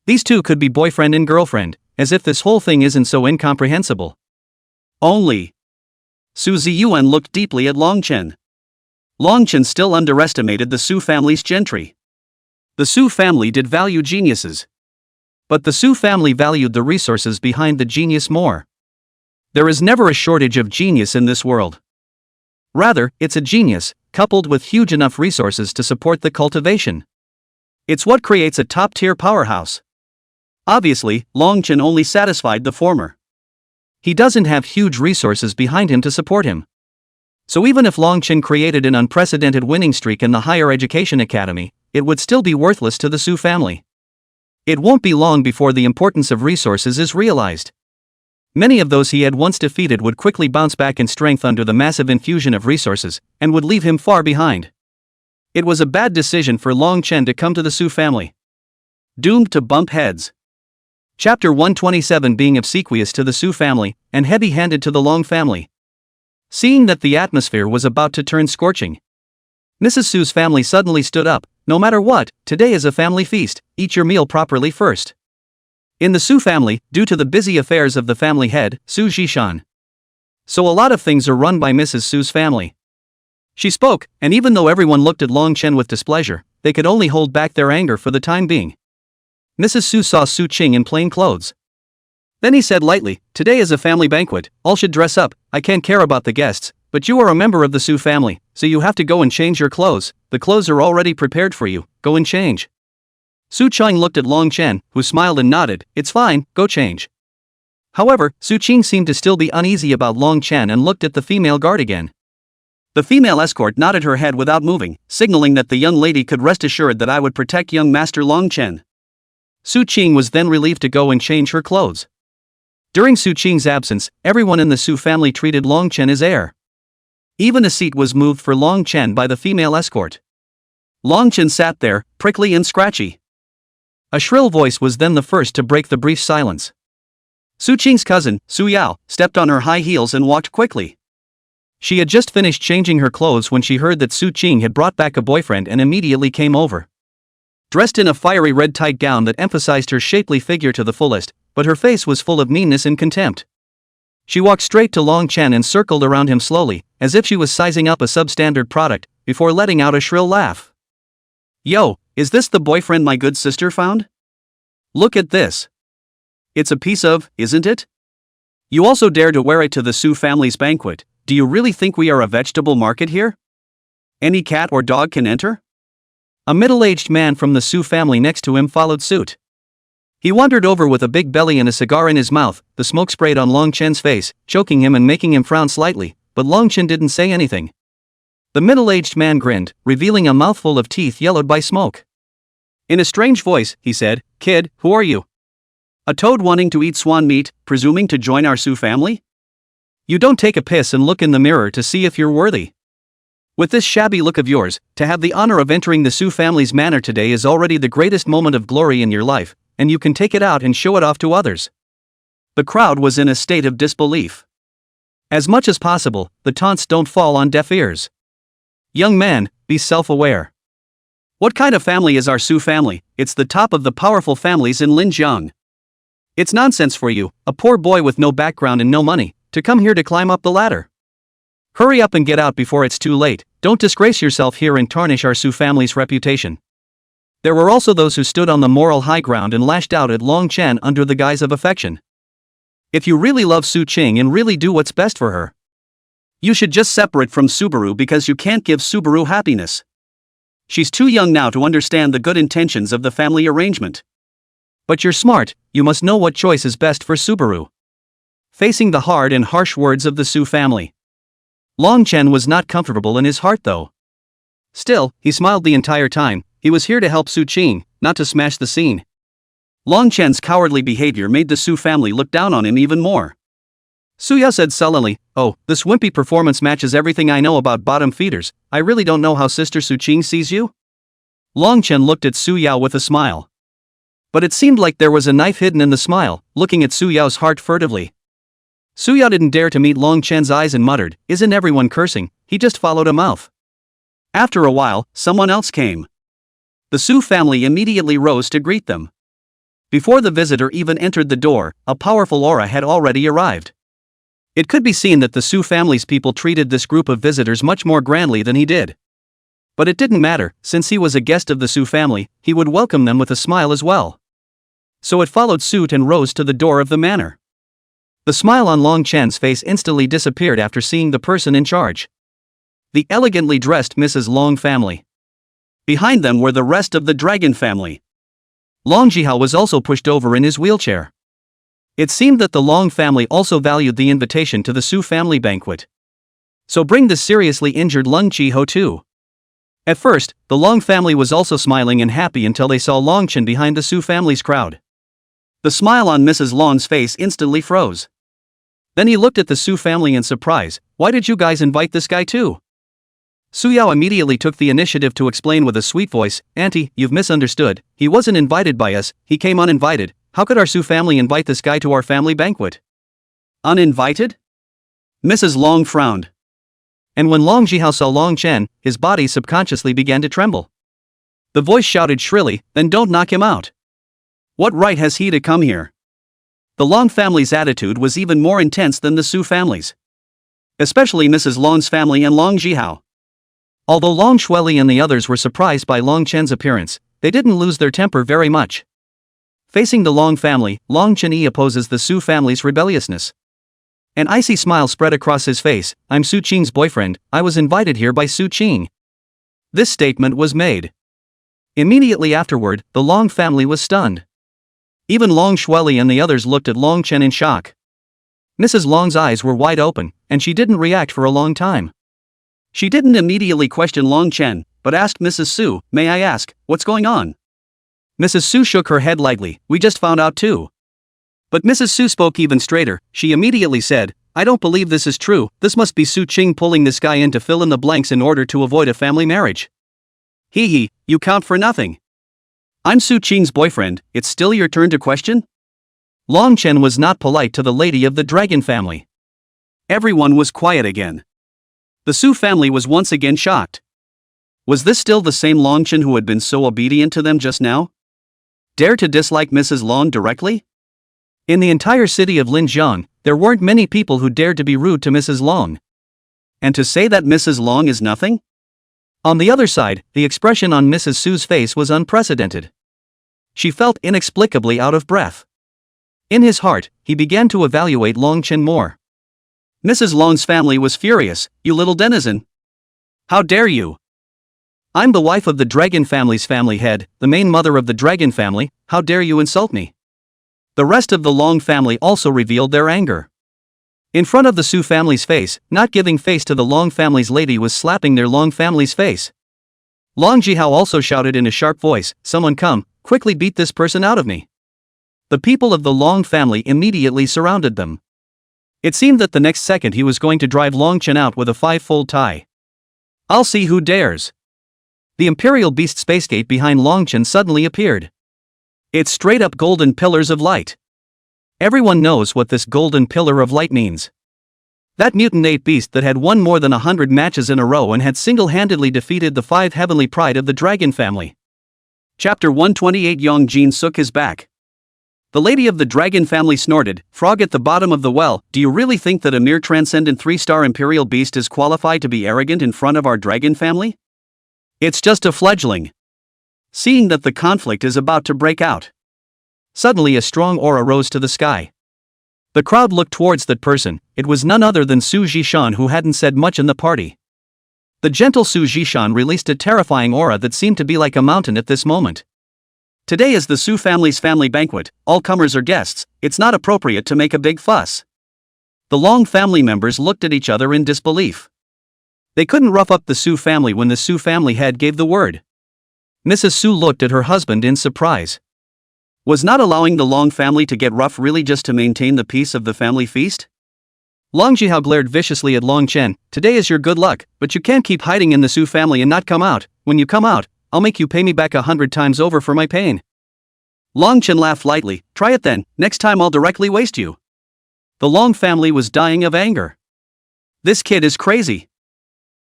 These two could be boyfriend and girlfriend, as if this whole thing isn't so incomprehensible. Only. Su Ziyuan looked deeply at Long Chen. Long Chen still underestimated the Su family's gentry. The Su family did value geniuses. But the Su family valued the resources behind the genius more. There is never a shortage of genius in this world. Rather, it's a genius, coupled with huge enough resources to support the cultivation. It's what creates a top-tier powerhouse. Obviously, Long Chen only satisfied the former. He doesn't have huge resources behind him to support him. So even if Long Chen created an unprecedented winning streak in the higher education academy, it would still be worthless to the Su family. It won't be long before the importance of resources is realized. Many of those he had once defeated would quickly bounce back in strength under the massive infusion of resources, and would leave him far behind. It was a bad decision for Long Chen to come to the Su family. Doomed to bump heads. Chapter 127 being obsequious to the Su family, and heavy-handed to the Long family. Seeing that the atmosphere was about to turn scorching, Mrs. Su's family suddenly stood up. No matter what, today is a family feast, eat your meal properly first. In the Su family, due to the busy affairs of the family head, Su Zhishan. So a lot of things are run by Mrs. Su's family. She spoke, and even though everyone looked at Long Chen with displeasure, they could only hold back their anger for the time being. Mrs. Su saw Su Qing in plain clothes. Then he said lightly, "Today is a family banquet, all should dress up, I can't care about the guests, but you are a member of the Su family, so you have to go and change your clothes, the clothes are already prepared for you, go and change." Su Qing looked at Long Chen, who smiled and nodded, "It's fine, go change." However, Su Qing seemed to still be uneasy about Long Chen and looked at the female guard again. The female escort nodded her head without moving, signaling that the young lady could rest assured that I would protect young Master Long Chen. Su Qing was then relieved to go and change her clothes. During Su Qing's absence, everyone in the Su family treated Long Chen as heir. Even a seat was moved for Long Chen by the female escort. Long Chen sat there, prickly and scratchy. A shrill voice was then the first to break the brief silence. Su Qing's cousin, Su Yao, stepped on her high heels and walked quickly. She had just finished changing her clothes when she heard that Su Qing had brought back a boyfriend and immediately came over. Dressed in a fiery red tight gown that emphasized her shapely figure to the fullest, but her face was full of meanness and contempt. She walked straight to Long Chen and circled around him slowly, as if she was sizing up a substandard product, before letting out a shrill laugh. "Yo, is this the boyfriend my good sister found? Look at this. It's a piece of, isn't it? You also dare to wear it to the Su family's banquet, do you really think we are a vegetable market here? Any cat or dog can enter?" A middle-aged man from the Su family next to him followed suit. He wandered over with a big belly and a cigar in his mouth, the smoke sprayed on Long Chen's face, choking him and making him frown slightly, but Long Chen didn't say anything. The middle-aged man grinned, revealing a mouthful of teeth yellowed by smoke. In a strange voice, he said, "Kid, who are you? A toad wanting to eat swan meat, presuming to join our Su family? You don't take a piss and look in the mirror to see if you're worthy. With this shabby look of yours, to have the honor of entering the Su family's manor today is already the greatest moment of glory in your life, and you can take it out and show it off to others." The crowd was in a state of disbelief. As much as possible, the taunts don't fall on deaf ears. "Young man, be self-aware. What kind of family is our Su family? It's the top of the powerful families in Linjiang. It's nonsense for you, a poor boy with no background and no money, to come here to climb up the ladder. Hurry up and get out before it's too late, don't disgrace yourself here and tarnish our Su family's reputation." There were also those who stood on the moral high ground and lashed out at Long Chen under the guise of affection. If you really love Su Qing and really do what's best for her, you should just separate from Subaru because you can't give Subaru happiness. She's too young now to understand the good intentions of the family arrangement. But you're smart, you must know what choice is best for Subaru. Facing the hard and harsh words of the Su family, Long Chen was not comfortable in his heart though. Still, he smiled the entire time. He was here to help Su Qing, not to smash the scene. Long Chen's cowardly behavior made the Su family look down on him even more. Su Yao said sullenly, "Oh, this wimpy performance matches everything I know about bottom feeders. I really don't know how Sister Su Qing sees you?" Long Chen looked at Su Yao with a smile. But it seemed like there was a knife hidden in the smile, looking at Su Yao's heart furtively. Su Yao didn't dare to meet Long Chen's eyes and muttered, "Isn't everyone cursing?" He just followed a mouth. After a while, someone else came. The Su family immediately rose to greet them. Before the visitor even entered the door, a powerful aura had already arrived. It could be seen that the Su family's people treated this group of visitors much more grandly than he did. But it didn't matter, since he was a guest of the Su family, he would welcome them with a smile as well. So it followed suit and rose to the door of the manor. The smile on Long Chen's face instantly disappeared after seeing the person in charge. The elegantly dressed Mrs. Long family. Behind them were the rest of the dragon family. Long Jihao was also pushed over in his wheelchair. It seemed that the Long family also valued the invitation to the Su family banquet. So bring the seriously injured Lung Chi-ho too. At first, the Long family was also smiling and happy until they saw Long Chen behind the Su family's crowd. The smile on Mrs. Long's face instantly froze. Then he looked at the Su family in surprise. "Why did you guys invite this guy too?" Su Yao immediately took the initiative to explain with a sweet voice, "Auntie, you've misunderstood. He wasn't invited by us, he came uninvited. How could our Su family invite this guy to our family banquet?" "Uninvited?" Mrs. Long frowned. And when Long Jihao saw Long Chen, his body subconsciously began to tremble. The voice shouted shrilly, "Then don't knock him out. What right has he to come here?" The Long family's attitude was even more intense than the Su family's. Especially Mrs. Long's family and Long Jihao. Although Long Shueli and the others were surprised by Long Chen's appearance, they didn't lose their temper very much. Facing the Long family, Long Chen opposes the Su family's rebelliousness. An icy smile spread across his face. "I'm Su Qing's boyfriend, I was invited here by Su Qing." This statement was made. Immediately afterward, the Long family was stunned. Even Long Shueli and the others looked at Long Chen in shock. Mrs. Long's eyes were wide open, and she didn't react for a long time. She didn't immediately question Long Chen, but asked Mrs. Su, "May I ask, what's going on?" Mrs. Su shook her head lightly, "We just found out too." But Mrs. Su spoke even straighter. She immediately said, "I don't believe this is true. This must be Su Qing pulling this guy in to fill in the blanks in order to avoid a family marriage. Hee, you count for nothing. I'm Su Qing's boyfriend, it's still your turn to question?" Long Chen was not polite to the lady of the dragon family. Everyone was quiet again. The Su family was once again shocked. Was this still the same Long Chen who had been so obedient to them just now? Dare to dislike Mrs. Long directly? In the entire city of Linjiang, there weren't many people who dared to be rude to Mrs. Long. And to say that Mrs. Long is nothing? On the other side, the expression on Mrs. Su's face was unprecedented. She felt inexplicably out of breath. In his heart, he began to evaluate Long Chen more. Mrs. Long's family was furious. "You little denizen. How dare you? I'm the wife of the dragon family's family head, the main mother of the dragon family, how dare you insult me?" The rest of the Long family also revealed their anger. In front of the Su family's face, not giving face to the Long family's lady was slapping their Long family's face. Long Jihao also shouted in a sharp voice, "Someone come, quickly beat this person out of me." The people of the Long family immediately surrounded them. It seemed that the next second he was going to drive Long Chen out with a 5-fold tie. "I'll see who dares." The Imperial Beast space gate behind Long Chen suddenly appeared. It's straight up golden pillars of light. Everyone knows what this golden pillar of light means. That mutant beast that had won more than 100 matches in a row and had single-handedly defeated the 5 heavenly pride of the dragon family. Chapter 128 Yong Jin Suk is back. The lady of the dragon family snorted, "Frog at the bottom of the well, do you really think that a mere transcendent 3-star imperial beast is qualified to be arrogant in front of our dragon family? It's just a fledgling." Seeing that the conflict is about to break out. Suddenly a strong aura rose to the sky. The crowd looked towards that person. It was none other than Su Jishan, who hadn't said much in the party. The gentle Su Jishan released a terrifying aura that seemed to be like a mountain at this moment. "Today is the Su family's family banquet, all comers are guests, it's not appropriate to make a big fuss." The Long family members looked at each other in disbelief. They couldn't rough up the Su family when the Su family head gave the word. Mrs. Su looked at her husband in surprise. Was not allowing the Long family to get rough really just to maintain the peace of the family feast? Long Jihao glared viciously at Long Chen. Today is your good luck, but you can't keep hiding in the Su family and not come out. When you come out, I'll make you pay me back 100 times over for my pain. Long Chen laughed lightly. Try it then, next time I'll directly waste you. The Long family was dying of anger. This kid is crazy.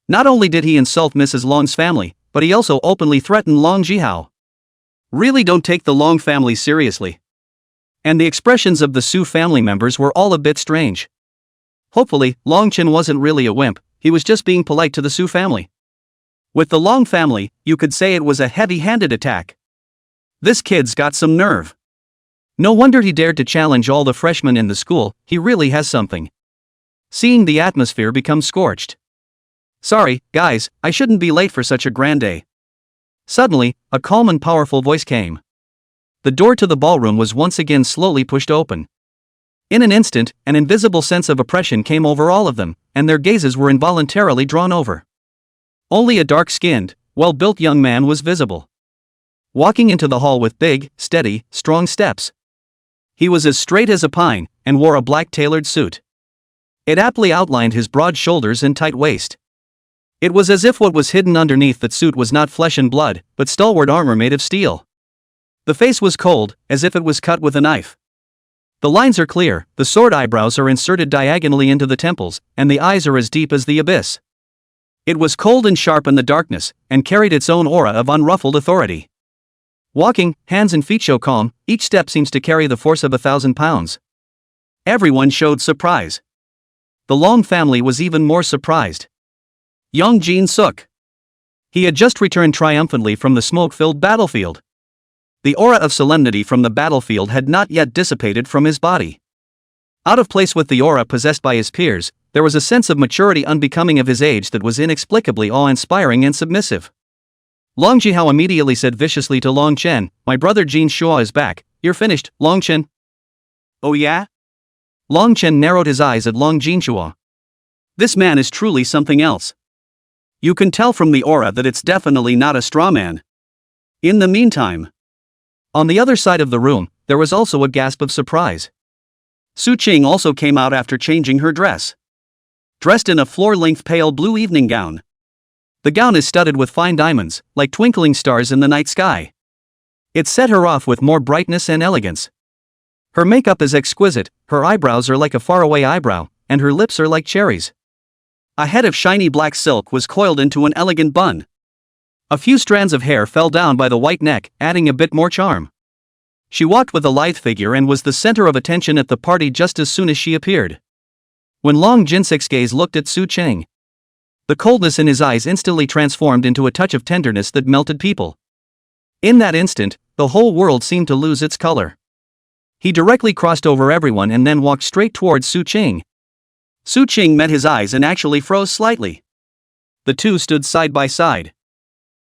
Not only did he insult Mrs. Long's family, but he also openly threatened Long Jihao. Really don't take the Long family seriously. And the expressions of the Su family members were all a bit strange. Hopefully, Long Chen wasn't really a wimp, he was just being polite to the Su family. With the Long family, you could say it was a heavy-handed attack. This kid's got some nerve. No wonder he dared to challenge all the freshmen in the school, he really has something. Seeing the atmosphere become scorched. Sorry, guys, I shouldn't be late for such a grand day. Suddenly, a calm and powerful voice came. The door to the ballroom was once again slowly pushed open. In an instant, an invisible sense of oppression came over all of them, and their gazes were involuntarily drawn over. Only a dark-skinned, well-built young man was visible. Walking into the hall with big, steady, strong steps. He was as straight as a pine, and wore a black tailored suit. It aptly outlined his broad shoulders and tight waist. It was as if what was hidden underneath that suit was not flesh and blood, but stalwart armor made of steel. The face was cold, as if it was cut with a knife. The lines are clear, the sword eyebrows are inserted diagonally into the temples, and the eyes are as deep as the abyss. It was cold and sharp in the darkness, and carried its own aura of unruffled authority. Walking, hands and feet show calm, each step seems to carry the force of 1,000 pounds. Everyone showed surprise. The Long family was even more surprised. Young Jin Suk. He had just returned triumphantly from the smoke-filled battlefield. The aura of solemnity from the battlefield had not yet dissipated from his body. Out of place with the aura possessed by his peers, there was a sense of maturity unbecoming of his age that was inexplicably awe-inspiring and submissive. Long Jihao immediately said viciously to Long Chen, "My brother Jin Shua is back, you're finished, Long Chen." "Oh yeah?" Long Chen narrowed his eyes at Long Jinshua. This man is truly something else. You can tell from the aura that it's definitely not a straw man. In the meantime, on the other side of the room, there was also a gasp of surprise. Su Qing also came out after changing her dress. Dressed in a floor-length pale blue evening gown. The gown is studded with fine diamonds, like twinkling stars in the night sky. It set her off with more brightness and elegance. Her makeup is exquisite, her eyebrows are like a faraway eyebrow, and her lips are like cherries. A head of shiny black silk was coiled into an elegant bun. A few strands of hair fell down by the white neck, adding a bit more charm. She walked with a lithe figure and was the center of attention at the party just as soon as she appeared. When Long Jinsik's gaze looked at Su Qing, the coldness in his eyes instantly transformed into a touch of tenderness that melted people. In that instant, the whole world seemed to lose its color. He directly crossed over everyone and then walked straight towards Su Qing. Su Qing met his eyes and actually froze slightly. The two stood side by side.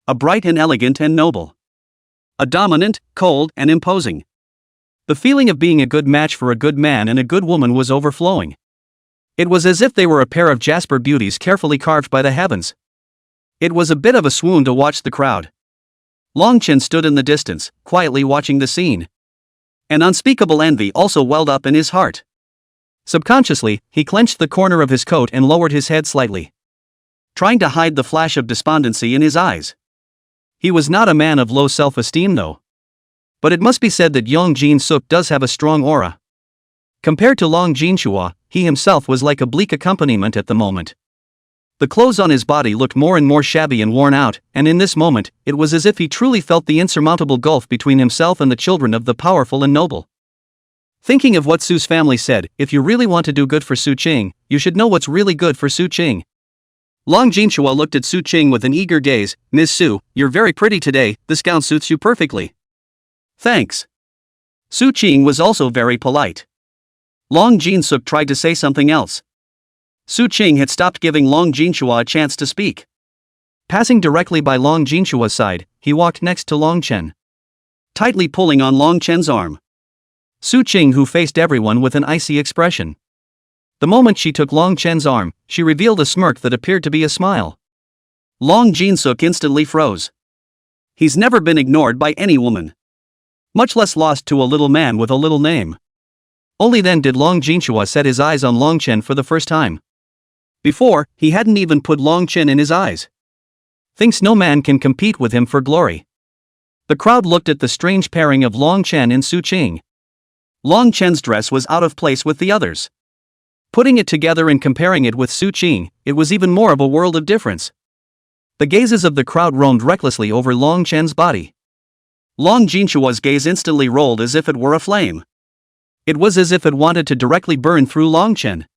A bright and elegant and noble. A dominant, cold, and imposing. The feeling of being a good match for a good man and a good woman was overflowing. It was as if they were a pair of jasper beauties carefully carved by the heavens. It was a bit of a swoon to watch the crowd. Long Chen stood in the distance, quietly watching the scene. An unspeakable envy also welled up in his heart. Subconsciously, he clenched the corner of his coat and lowered his head slightly, trying to hide the flash of despondency in his eyes. He was not a man of low self-esteem though. But it must be said that Young Jin Suk does have a strong aura. Compared to Long Jinshua, he himself was like a bleak accompaniment at the moment. The clothes on his body looked more and more shabby and worn out, and in this moment, it was as if he truly felt the insurmountable gulf between himself and the children of the powerful and noble. Thinking of what Su's family said, if you really want to do good for Su Qing, you should know what's really good for Su Qing. Long Jinshua looked at Su Qing with an eager gaze. "Ms. Su, you're very pretty today, this gown suits you perfectly." "Thanks." Su Qing was also very polite. Long Jin Suk tried to say something else. Su Qing had stopped giving Long Jinshua a chance to speak. Passing directly by Long Jinshua's side, he walked next to Long Chen, tightly pulling on Long Chen's arm. Su Qing who faced everyone with an icy expression. The moment she took Long Chen's arm, she revealed a smirk that appeared to be a smile. Long Jin-suk instantly froze. He's never been ignored by any woman, much less lost to a little man with a little name. Only then did Long Jinshua set his eyes on Long Chen for the first time. Before, he hadn't even put Long Chen in his eyes. Thinks no man can compete with him for glory. The crowd looked at the strange pairing of Long Chen and Su Qing. Long Chen's dress was out of place with the others. Putting it together and comparing it with Su Qing, it was even more of a world of difference. The gazes of the crowd roamed recklessly over Long Chen's body. Long Jinshua's gaze instantly rolled as if it were a flame. It was as if it wanted to directly burn through Long Chen.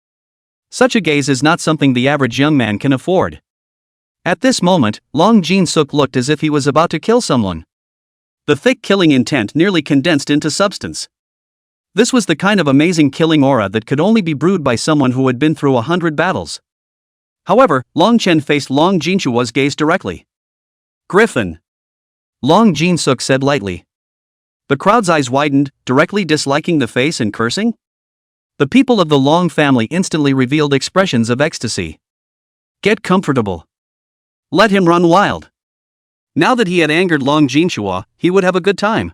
Such a gaze is not something the average young man can afford. At this moment, Long Jin-suk looked as if he was about to kill someone. The thick killing intent nearly condensed into substance. This was the kind of amazing killing aura that could only be brewed by someone who had been through 100 battles. However, Long Chen faced Long Jinshua's gaze directly. "Griffin," Long Jin-suk said lightly. The crowd's eyes widened, directly disliking the face and cursing. The people of the Long family instantly revealed expressions of ecstasy. "Get comfortable. Let him run wild." Now that he had angered Long Jinshua, he would have a good time.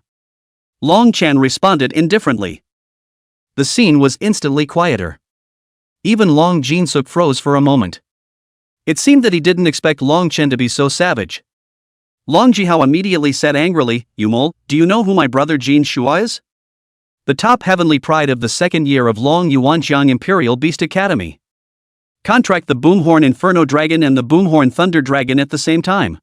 Long Chen responded indifferently. The scene was instantly quieter. Even Long Jin-suk froze for a moment. It seemed that he didn't expect Long Chen to be so savage. Long Jihao immediately said angrily, "You mole, do you know who my brother Jin Shua is? The top heavenly pride of the second year of Long Yuanjiang Imperial Beast Academy. Contract the Boomhorn Inferno Dragon and the Boomhorn Thunder Dragon at the same time.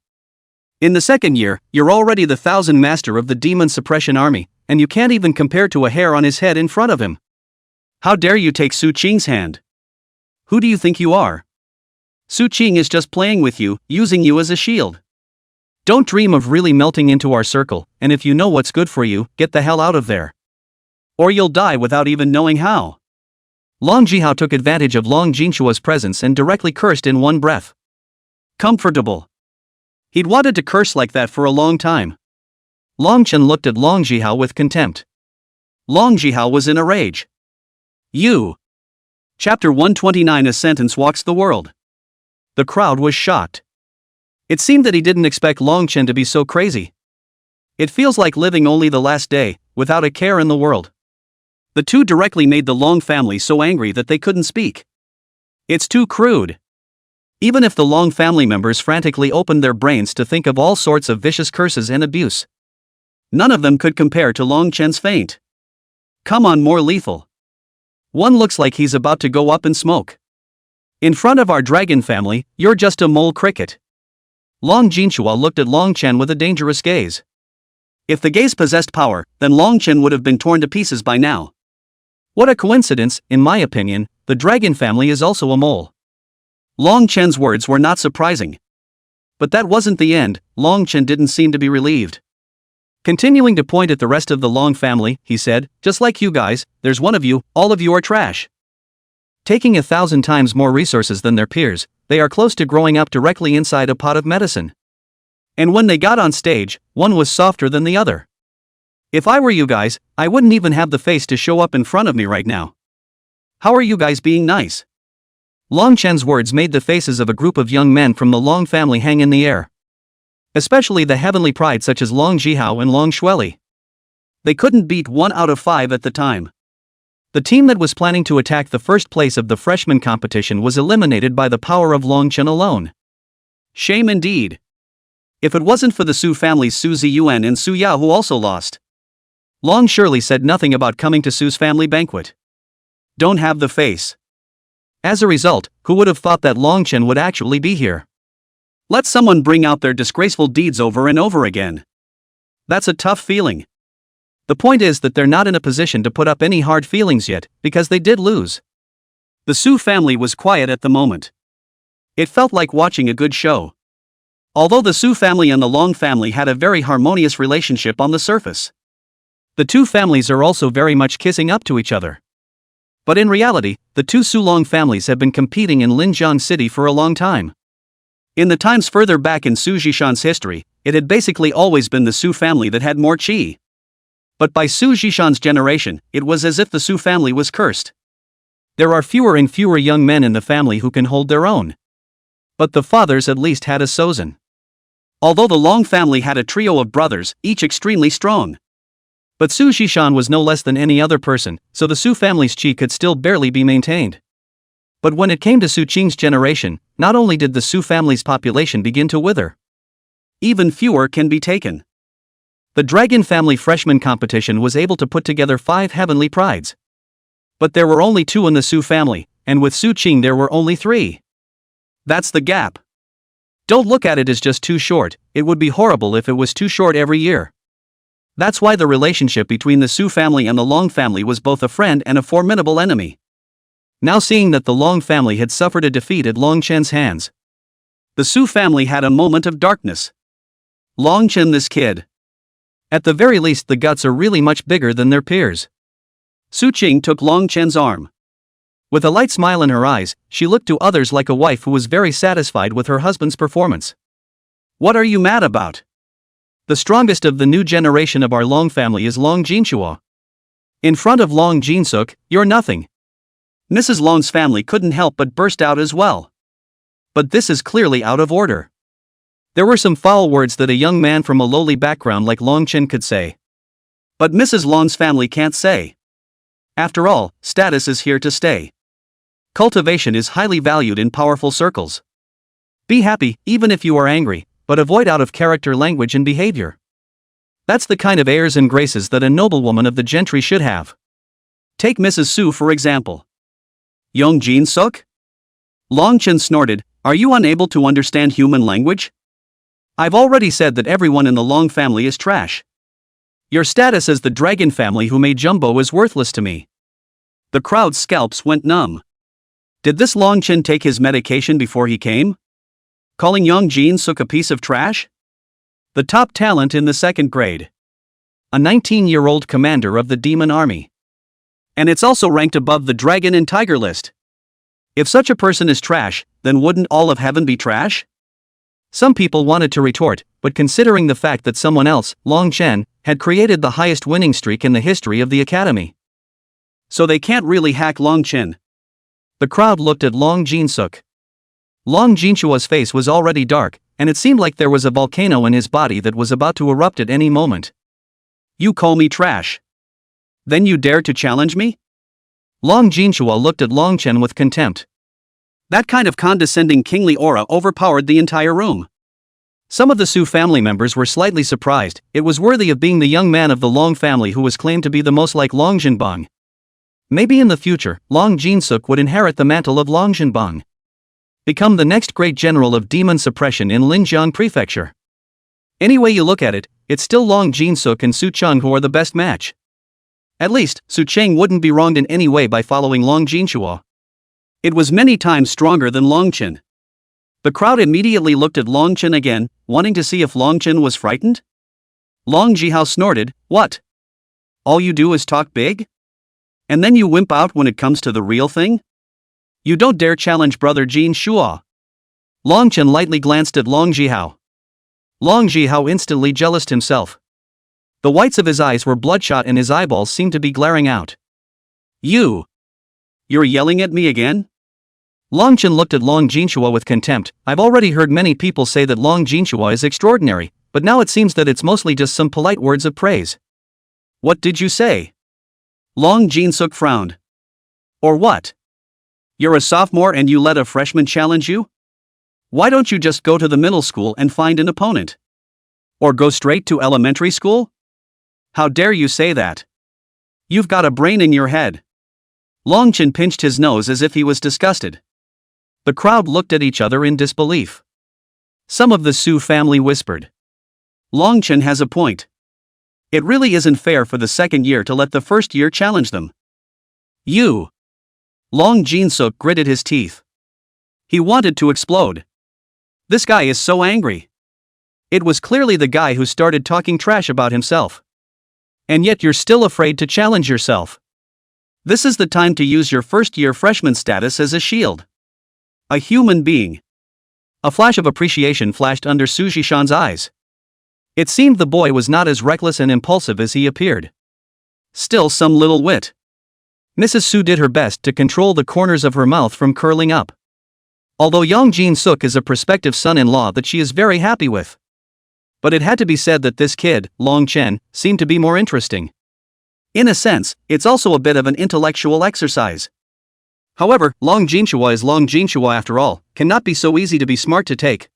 In the second year, you're already the 1000 master of the Demon Suppression Army, and you can't even compare to a hair on his head in front of him. How dare you take Su Qing's hand? Who do you think you are? Su Qing is just playing with you, using you as a shield. Don't dream of really melting into our circle, and if you know what's good for you, get the hell out of there. Or you'll die without even knowing how." Long Jihao took advantage of Long Jinshua's presence and directly cursed in one breath. Comfortable. He'd wanted to curse like that for a long time. Long Chen looked at Long Jihao with contempt. Long Jihao was in a rage. "You." Chapter 129. A sentence walks the world. The crowd was shocked. It seemed that he didn't expect Long Chen to be so crazy. It feels like living only the last day, without a care in the world. The two directly made the Long family so angry that they couldn't speak. It's too crude. Even if the Long family members frantically opened their brains to think of all sorts of vicious curses and abuse, none of them could compare to Long Chen's feint. Come on, more lethal. One looks like he's about to go up in smoke. In front of our dragon family, you're just a mole cricket. Long Jinshua looked at Long Chen with a dangerous gaze. If the gaze possessed power, then Long Chen would have been torn to pieces by now. What a coincidence, in my opinion, the dragon family is also a mole. Long Chen's words were not surprising. But that wasn't the end. Long Chen didn't seem to be relieved. Continuing to point at the rest of the Long family, he said, "Just like you guys, there's one of you, all of you are trash. Taking 1,000 times more resources than their peers, they are close to growing up directly inside a pot of medicine. And when they got on stage, one was softer than the other. If I were you guys, I wouldn't even have the face to show up in front of me right now. How are you guys being nice?" Long Chen's words made the faces of a group of young men from the Long family hang in the air. Especially the heavenly pride such as Long Jihao and Long Shueli. They couldn't beat 1 out of 5 at the time. The team that was planning to attack the first place of the freshman competition was eliminated by the power of Long Chen alone. Shame indeed. If it wasn't for the Su family's Su Ziyuan and Su Ya who also lost. Long surely said nothing about coming to Su's family banquet. Don't have the face. As a result, who would have thought that Long Chen would actually be here? Let someone bring out their disgraceful deeds over and over again. That's a tough feeling. The point is that they're not in a position to put up any hard feelings yet, because they did lose. The Su family was quiet at the moment. It felt like watching a good show. Although the Su family and the Long family had a very harmonious relationship on the surface, the two families are also very much kissing up to each other. But in reality, the two Su Long families have been competing in Linjiang City for a long time. In the times further back in Su Jishan's history, it had basically always been the Su family that had more qi. But by Su Jishan's generation, it was as if the Su family was cursed. There are fewer and fewer young men in the family who can hold their own. But the fathers at least had a Sozin. Although the Long family had a trio of brothers, each extremely strong. But Su Zhishan was no less than any other person, so the Su family's qi could still barely be maintained. But when it came to Su Qing's generation, not only did the Su family's population begin to wither, even fewer can be taken. The Dragon Family Freshman Competition was able to put together 5 heavenly prides. But there were only 2 in the Su family, and with Su Qing there were only 3. That's the gap. Don't look at it as just too short, it would be horrible if it was too short every year. That's why the relationship between the Su family and the Long family was both a friend and a formidable enemy. Now seeing that the Long family had suffered a defeat at Long Chen's hands, the Su family had a moment of darkness. Long Chen, this kid. At the very least the guts are really much bigger than their peers. Su Qing took Long Chen's arm. With a light smile in her eyes, she looked to others like a wife who was very satisfied with her husband's performance. What are you mad about? The strongest of the new generation of our Long family is Long Jinshua. In front of Long Jinsuk, you're nothing. Mrs. Long's family couldn't help but burst out as well. But this is clearly out of order. There were some foul words that a young man from a lowly background like Long Chen could say. But Mrs. Long's family can't say. After all, status is here to stay. Cultivation is highly valued in powerful circles. Be happy, even if you are angry, but avoid out-of-character language and behavior. That's the kind of airs and graces that a noblewoman of the gentry should have. Take Mrs. Su for example. Yong Jin Suk? Long Chen snorted, are you unable to understand human language? I've already said that everyone in the Long family is trash. Your status as the Dragon family who made Jumbo is worthless to me. The crowd's scalps went numb. Did this Long Chen take his medication before he came? Calling Yong Jin Suk a piece of trash? The top talent in the 2nd grade. A 19-year-old commander of the demon army. And it's also ranked above the dragon and tiger list. If such a person is trash, then wouldn't all of heaven be trash? Some people wanted to retort, but considering the fact that someone else, Long Chen, had created the highest winning streak in the history of the academy, so they can't really hack Long Chen. The crowd looked at Long Jinsuk. Long Jinshua's face was already dark, and it seemed like there was a volcano in his body that was about to erupt at any moment. You call me trash? Then you dare to challenge me? Long Jinshua looked at Long Chen with contempt. That kind of condescending kingly aura overpowered the entire room. Some of the Su family members were slightly surprised. It was worthy of being the young man of the Long family who was claimed to be the most like Long Jinbang. Maybe in the future, Long Jinsuk would inherit the mantle of Long Jinbang. Become the next great general of demon suppression in Linjiang Prefecture. Any way you look at it, it's still Long Jinsuk and Su Cheng who are the best match. At least, Su Cheng wouldn't be wronged in any way by following Long Jinshua. It was many times stronger than Long Chen. The crowd immediately looked at Long Chen again, wanting to see if Long Chen was frightened. Long Jihao snorted, what? All you do is talk big? And then you wimp out when it comes to the real thing? You don't dare challenge brother Jin Shua. Long Chen lightly glanced at Long Jihao. Long Jihao instantly jealoused himself. The whites of his eyes were bloodshot and his eyeballs seemed to be glaring out. You're yelling at me again? Long Chen looked at Long Jinshua with contempt. I've already heard many people say that Long Jinshua is extraordinary, but now it seems that it's mostly just some polite words of praise. What did you say? Long Jinsuk frowned. Or what? You're a sophomore and you let a freshman challenge you? Why don't you just go to the middle school and find an opponent? Or go straight to elementary school? How dare you say that? You've got a brain in your head. Long Chen pinched his nose as if he was disgusted. The crowd looked at each other in disbelief. Some of the Su family whispered. Long Chen has a point. It really isn't fair for the 2nd year to let the 1st year challenge them. Long Jinsuk gritted his teeth. He wanted to explode. This guy is so angry. It was clearly the guy who started talking trash about himself. And yet you're still afraid to challenge yourself. This is the time to use your 1st year freshman status as a shield. A human being. A flash of appreciation flashed under Su Zhishan's eyes. It seemed the boy was not as reckless and impulsive as he appeared. Still some little wit. Mrs. Su did her best to control the corners of her mouth from curling up. Although Yang Jin-suk is a prospective son-in-law that she is very happy with. But it had to be said that this kid, Long Chen, seemed to be more interesting. In a sense, it's also a bit of an intellectual exercise. However, Long Jinshua is Long Jinshua after all, cannot be so easy to be smart to take.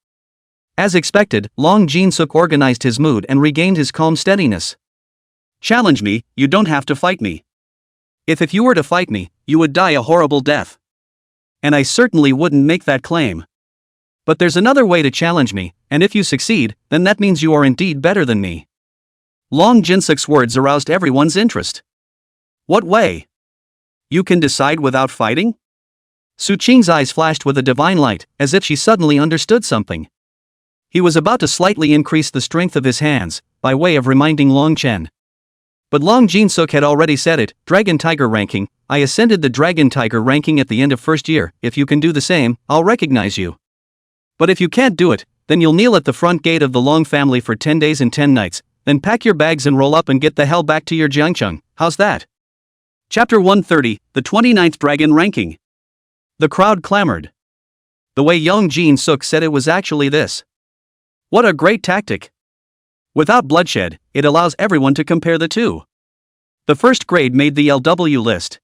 As expected, Long Jin-suk organized his mood and regained his calm steadiness. Challenge me, you don't have to fight me. If you were to fight me, you would die a horrible death. And I certainly wouldn't make that claim. But there's another way to challenge me, and if you succeed, then that means you are indeed better than me. Long Jin-suk's words aroused everyone's interest. What way? You can decide without fighting? Su Qing's eyes flashed with a divine light, as if she suddenly understood something. He was about to slightly increase the strength of his hands, by way of reminding Long Chen. But Long Jin-suk had already said it, Dragon Tiger ranking, I ascended the Dragon Tiger ranking at the end of first year, if you can do the same, I'll recognize you. But if you can't do it, then you'll kneel at the front gate of the Long family for 10 days and 10 nights, then pack your bags and roll up and get the hell back to your Jiangcheng, how's that? Chapter 130, the 29th Dragon Ranking. The crowd clamored. The way Yang Jin-suk said it was actually this. What a great tactic. Without bloodshed, it allows everyone to compare the two. The first grade made the LW list.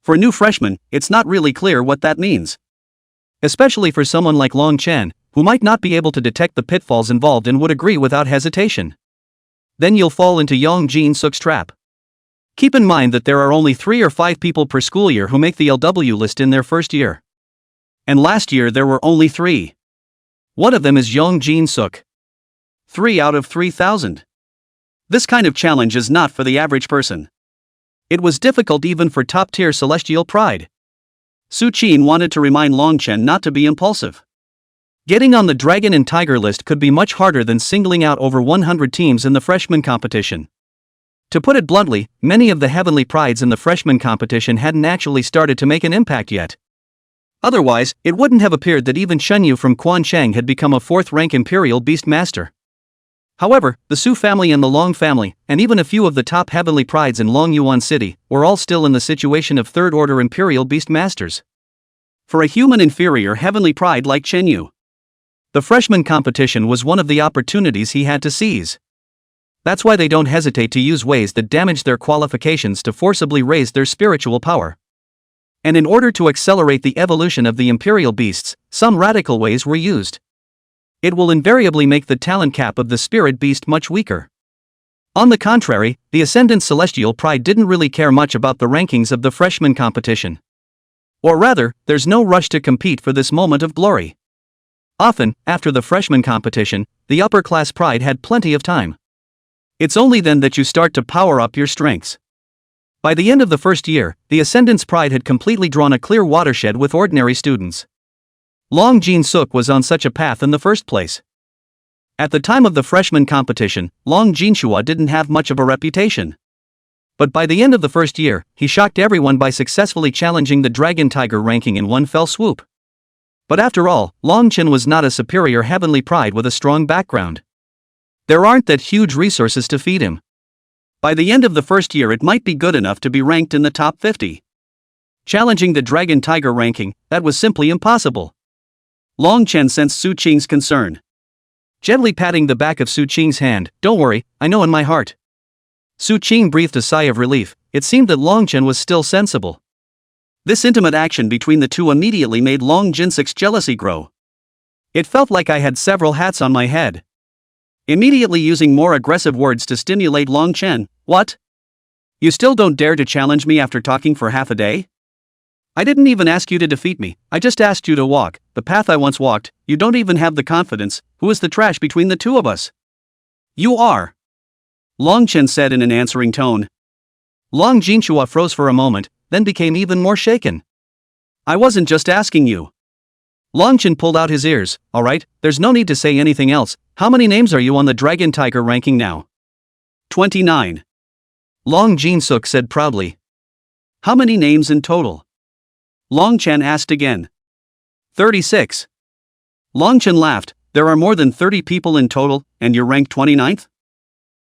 For new freshmen, it's not really clear what that means. Especially for someone like Long Chen, who might not be able to detect the pitfalls involved and would agree without hesitation. Then you'll fall into Yang Jin-suk's trap. Keep in mind that there are only 3 or 5 people per school year who make the LW list in their first year. And last year there were only 3. One of them is Yang Jin-suk. 3 out of 3,000. This kind of challenge is not for the average person. It was difficult even for top-tier celestial pride. Su Qin wanted to remind Long Chen not to be impulsive. Getting on the Dragon and Tiger list could be much harder than singling out over 100 teams in the freshman competition. To put it bluntly, many of the heavenly prides in the freshman competition hadn't actually started to make an impact yet. Otherwise, it wouldn't have appeared that even Shenyu from Quansheng had become a 4th-rank Imperial Beast Master. However, the Su family and the Long family, and even a few of the top heavenly prides in Long Yuan City, were all still in the situation of 3rd-order Imperial Beast Masters. For a human inferior heavenly pride like Shenyu, the freshman competition was one of the opportunities he had to seize. That's why they don't hesitate to use ways that damage their qualifications to forcibly raise their spiritual power. And in order to accelerate the evolution of the Imperial Beasts, some radical ways were used. It will invariably make the talent cap of the Spirit Beast much weaker. On the contrary, the Ascendant Celestial Pride didn't really care much about the rankings of the freshman competition. Or rather, there's no rush to compete for this moment of glory. Often, after the freshman competition, the upper-class pride had plenty of time. It's only then that you start to power up your strengths. By the end of the first year, the Ascendant's pride had completely drawn a clear watershed with ordinary students. Long Jin-suk was on such a path in the first place. At the time of the freshman competition, Long Jinshua didn't have much of a reputation. But by the end of the first year, he shocked everyone by successfully challenging the Dragon Tiger ranking in one fell swoop. But after all, Long Chen was not a superior heavenly pride with a strong background. There aren't that huge resources to feed him. By the end of the first year it might be good enough to be ranked in the top 50. Challenging the Dragon Tiger ranking, that was simply impossible. Long Chen sensed Su Qing's concern. Gently patting the back of Su Qing's hand, "Don't worry, I know in my heart." Su Qing breathed a sigh of relief. It seemed that Long Chen was still sensible. This intimate action between the two immediately made Long Jin-suk's jealousy grow. It felt like I had several hats on my head. Immediately using more aggressive words to stimulate Long Chen, "What? You still don't dare to challenge me after talking for half a day? I didn't even ask you to defeat me, I just asked you to walk the path I once walked. You don't even have the confidence. Who is the trash between the two of us?" "You are," Long Chen said in an answering tone. Long Jinshua froze for a moment, then became even more shaken. "I wasn't just asking you." Long Chen pulled out his ears. "Alright, there's no need to say anything else. How many names are you on the Dragon Tiger ranking now?" 29. Long Jin-suk said proudly. "How many names in total?" Long Chen asked again. 36. Long Chen laughed. "There are more than 30 people in total, and you're ranked 29th?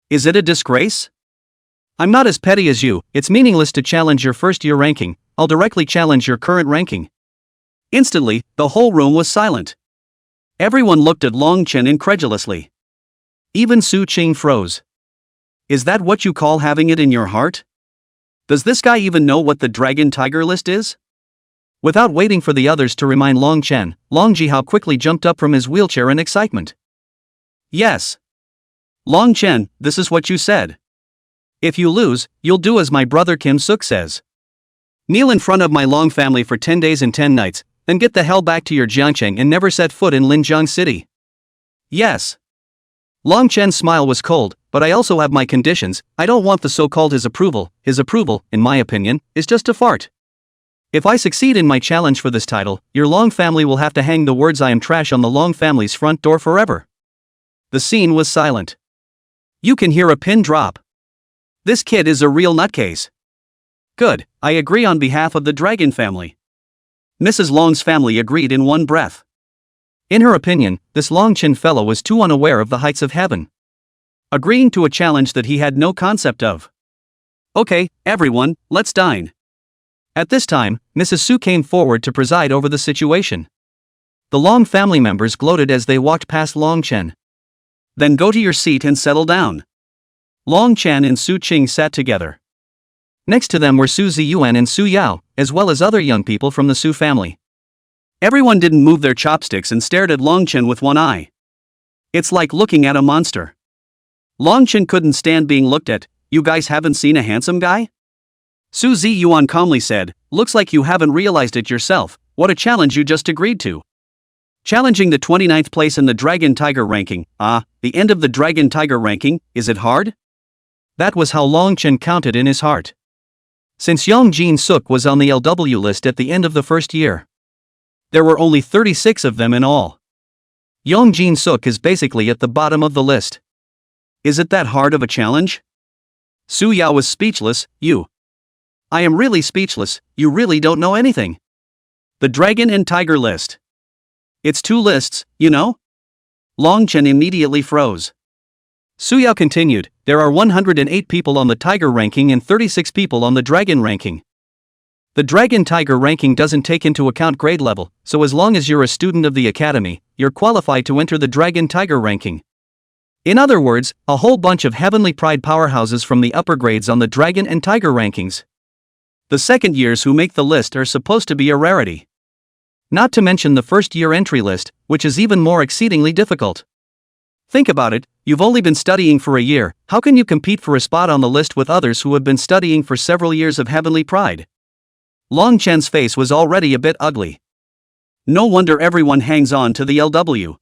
Is it a disgrace?" I'm not as petty as you, it's meaningless to challenge your first year ranking, I'll directly challenge your current ranking. Instantly, the whole room was silent. Everyone looked at Long Chen incredulously. Even Su Qing froze. Is that what you call having it in your heart? Does this guy even know what the Dragon Tiger list is? Without waiting for the others to remind Long Chen, Long Jihao quickly jumped up from his wheelchair in excitement. Yes. Long Chen, this is what you said. If you lose, you'll do as my brother Kim Suk says. Kneel in front of my Long family for 10 days and 10 nights, then get the hell back to your Jiangcheng and never set foot in Linjiang City. Yes. Long Chen's smile was cold, but I also have my conditions. I don't want the so-called his approval. His approval, in my opinion, is just a fart. If I succeed in my challenge for this title, your Long family will have to hang the words I am trash on the Long family's front door forever. The scene was silent. You can hear a pin drop. This kid is a real nutcase. Good, I agree on behalf of the Dragon family. Mrs. Long's family agreed in one breath. In her opinion, this Long Chen fellow was too unaware of the heights of heaven. Agreeing to a challenge that he had no concept of. Okay, everyone, let's dine. At this time, Mrs. Su came forward to preside over the situation. The Long family members gloated as they walked past Long Chen. Then go to your seat and settle down. Long Chen and Su Qing sat together. Next to them were Su Ziyuan and Su Yao, as well as other young people from the Su family. Everyone didn't move their chopsticks and stared at Long Chen with one eye. It's like looking at a monster. Long Chen couldn't stand being looked at. You guys haven't seen a handsome guy? Su Ziyuan calmly said, looks like you haven't realized it yourself. What a challenge you just agreed to. Challenging the 29th place in the Dragon Tiger ranking. The end of the Dragon Tiger ranking, is it hard? That was how Long Chen counted in his heart. Since Yang Jin Suk was on the LW list at the end of the first year, there were only 36 of them in all. Yang Jin Suk is basically at the bottom of the list. Is it that hard of a challenge? Su Yao was speechless. I am really speechless, you really don't know anything. The Dragon and Tiger list. It's 2 lists, you know? Long Chen immediately froze. Su Yao continued, there are 108 people on the Tiger ranking and 36 people on the Dragon ranking. The Dragon Tiger ranking doesn't take into account grade level, so as long as you're a student of the academy, you're qualified to enter the Dragon Tiger ranking. In other words, a whole bunch of heavenly pride powerhouses from the upper grades on the Dragon and Tiger rankings. The second years who make the list are supposed to be a rarity. Not to mention the first year entry list, which is even more exceedingly difficult. Think about it, you've only been studying for a year, how can you compete for a spot on the list with others who have been studying for several years of heavenly pride? Long Chen's face was already a bit ugly. No wonder everyone hangs on to the LW.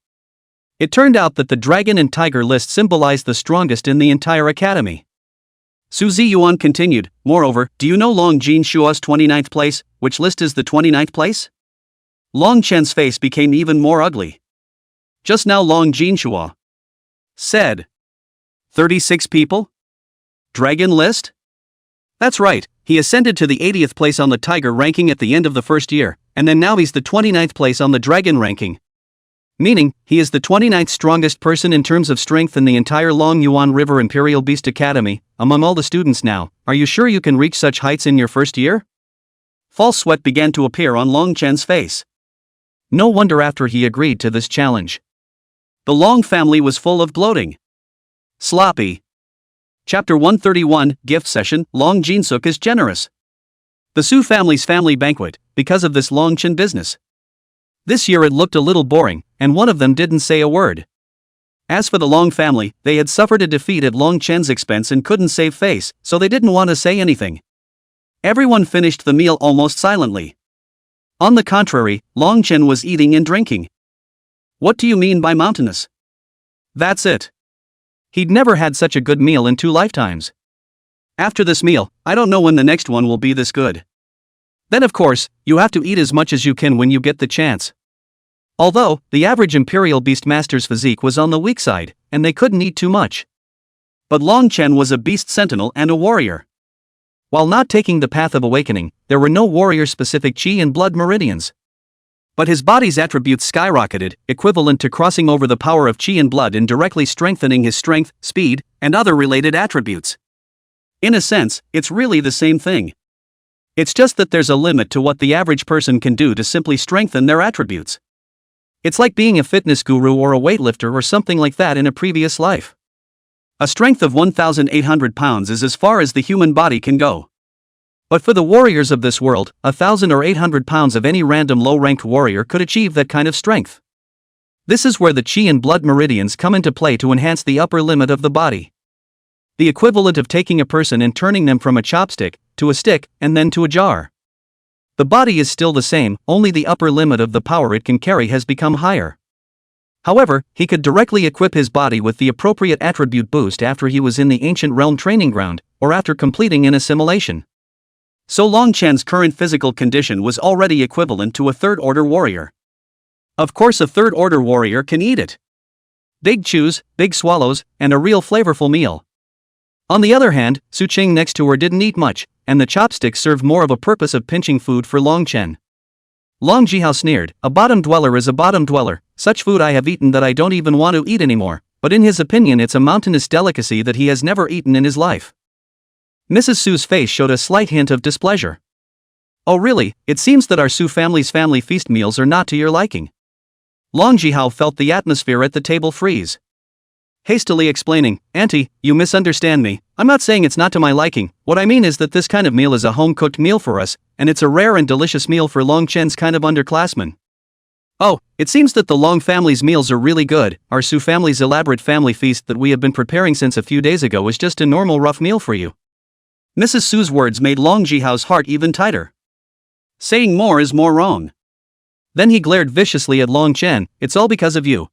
It turned out that the Dragon and Tiger list symbolized the strongest in the entire academy. Su Ziyuan continued, moreover, do you know Long Jin Shua's 29th place, which list is the 29th place? Long Chen's face became even more ugly. Just now Long Jin Shua said, 36 people? Dragon list? That's right, he ascended to the 80th place on the Tiger ranking at the end of the first year, and then now he's the 29th place on the Dragon ranking. Meaning, he is the 29th strongest person in terms of strength in the entire Long Yuan River Imperial Beast Academy. Among all the students now, are you sure you can reach such heights in your first year? False sweat began to appear on Long Chen's face. No wonder after he agreed to this challenge. The Long family was full of gloating. Sloppy. Chapter 131, Gift Session. Long Jinsuk is generous. The Su family's family banquet, because of this Long Chen business. This year it looked a little boring, and one of them didn't say a word. As for the Long family, they had suffered a defeat at Long Chen's expense and couldn't save face, so they didn't want to say anything. Everyone finished the meal almost silently. On the contrary, Long Chen was eating and drinking. What do you mean by mountainous? That's it. He'd never had such a good meal in 2 lifetimes. After this meal, I don't know when the next one will be this good. Then of course, you have to eat as much as you can when you get the chance. Although, the average Imperial Beastmaster's physique was on the weak side, and they couldn't eat too much. But Long Chen was a beast sentinel and a warrior. While not taking the path of awakening, there were no warrior-specific chi and blood meridians. But his body's attributes skyrocketed, equivalent to crossing over the power of chi and blood and directly strengthening his strength, speed, and other related attributes. In a sense, it's really the same thing. It's just that there's a limit to what the average person can do to simply strengthen their attributes. It's like being a fitness guru or a weightlifter or something like that in a previous life. A strength of 1,800 pounds is as far as the human body can go. But for the warriors of this world, 1,000 or 800 pounds of any random low-ranked warrior could achieve that kind of strength. This is where the chi and blood meridians come into play to enhance the upper limit of the body. The equivalent of taking a person and turning them from a chopstick to a stick and then to a jar. The body is still the same, only the upper limit of the power it can carry has become higher. However, he could directly equip his body with the appropriate attribute boost after he was in the ancient realm training ground, or after completing an assimilation. So Long Chen's current physical condition was already equivalent to a third-order warrior. Of course, a third-order warrior can eat it. Big chews, big swallows, and a real flavorful meal. On the other hand, Su Qing next to her didn't eat much, and the chopsticks served more of a purpose of pinching food for Long Chen. Long Jihao sneered, "A bottom dweller is a bottom dweller, such food I have eaten that I don't even want to eat anymore," but in his opinion it's a mountainous delicacy that he has never eaten in his life. Mrs. Su's face showed a slight hint of displeasure. "Oh really, it seems that our Su family's family feast meals are not to your liking." Long Jihao felt the atmosphere at the table freeze. Hastily explaining, "Auntie, you misunderstand me. I'm not saying it's not to my liking. What I mean is that this kind of meal is a home-cooked meal for us, and it's a rare and delicious meal for Long Chen's kind of underclassmen." "Oh, it seems that the Long family's meals are really good. Our Su family's elaborate family feast that we have been preparing since a few days ago is just a normal rough meal for you." Mrs. Su's words made Long Jihao's heart even tighter. Saying more is more wrong. Then he glared viciously at Long Chen, "It's all because of you."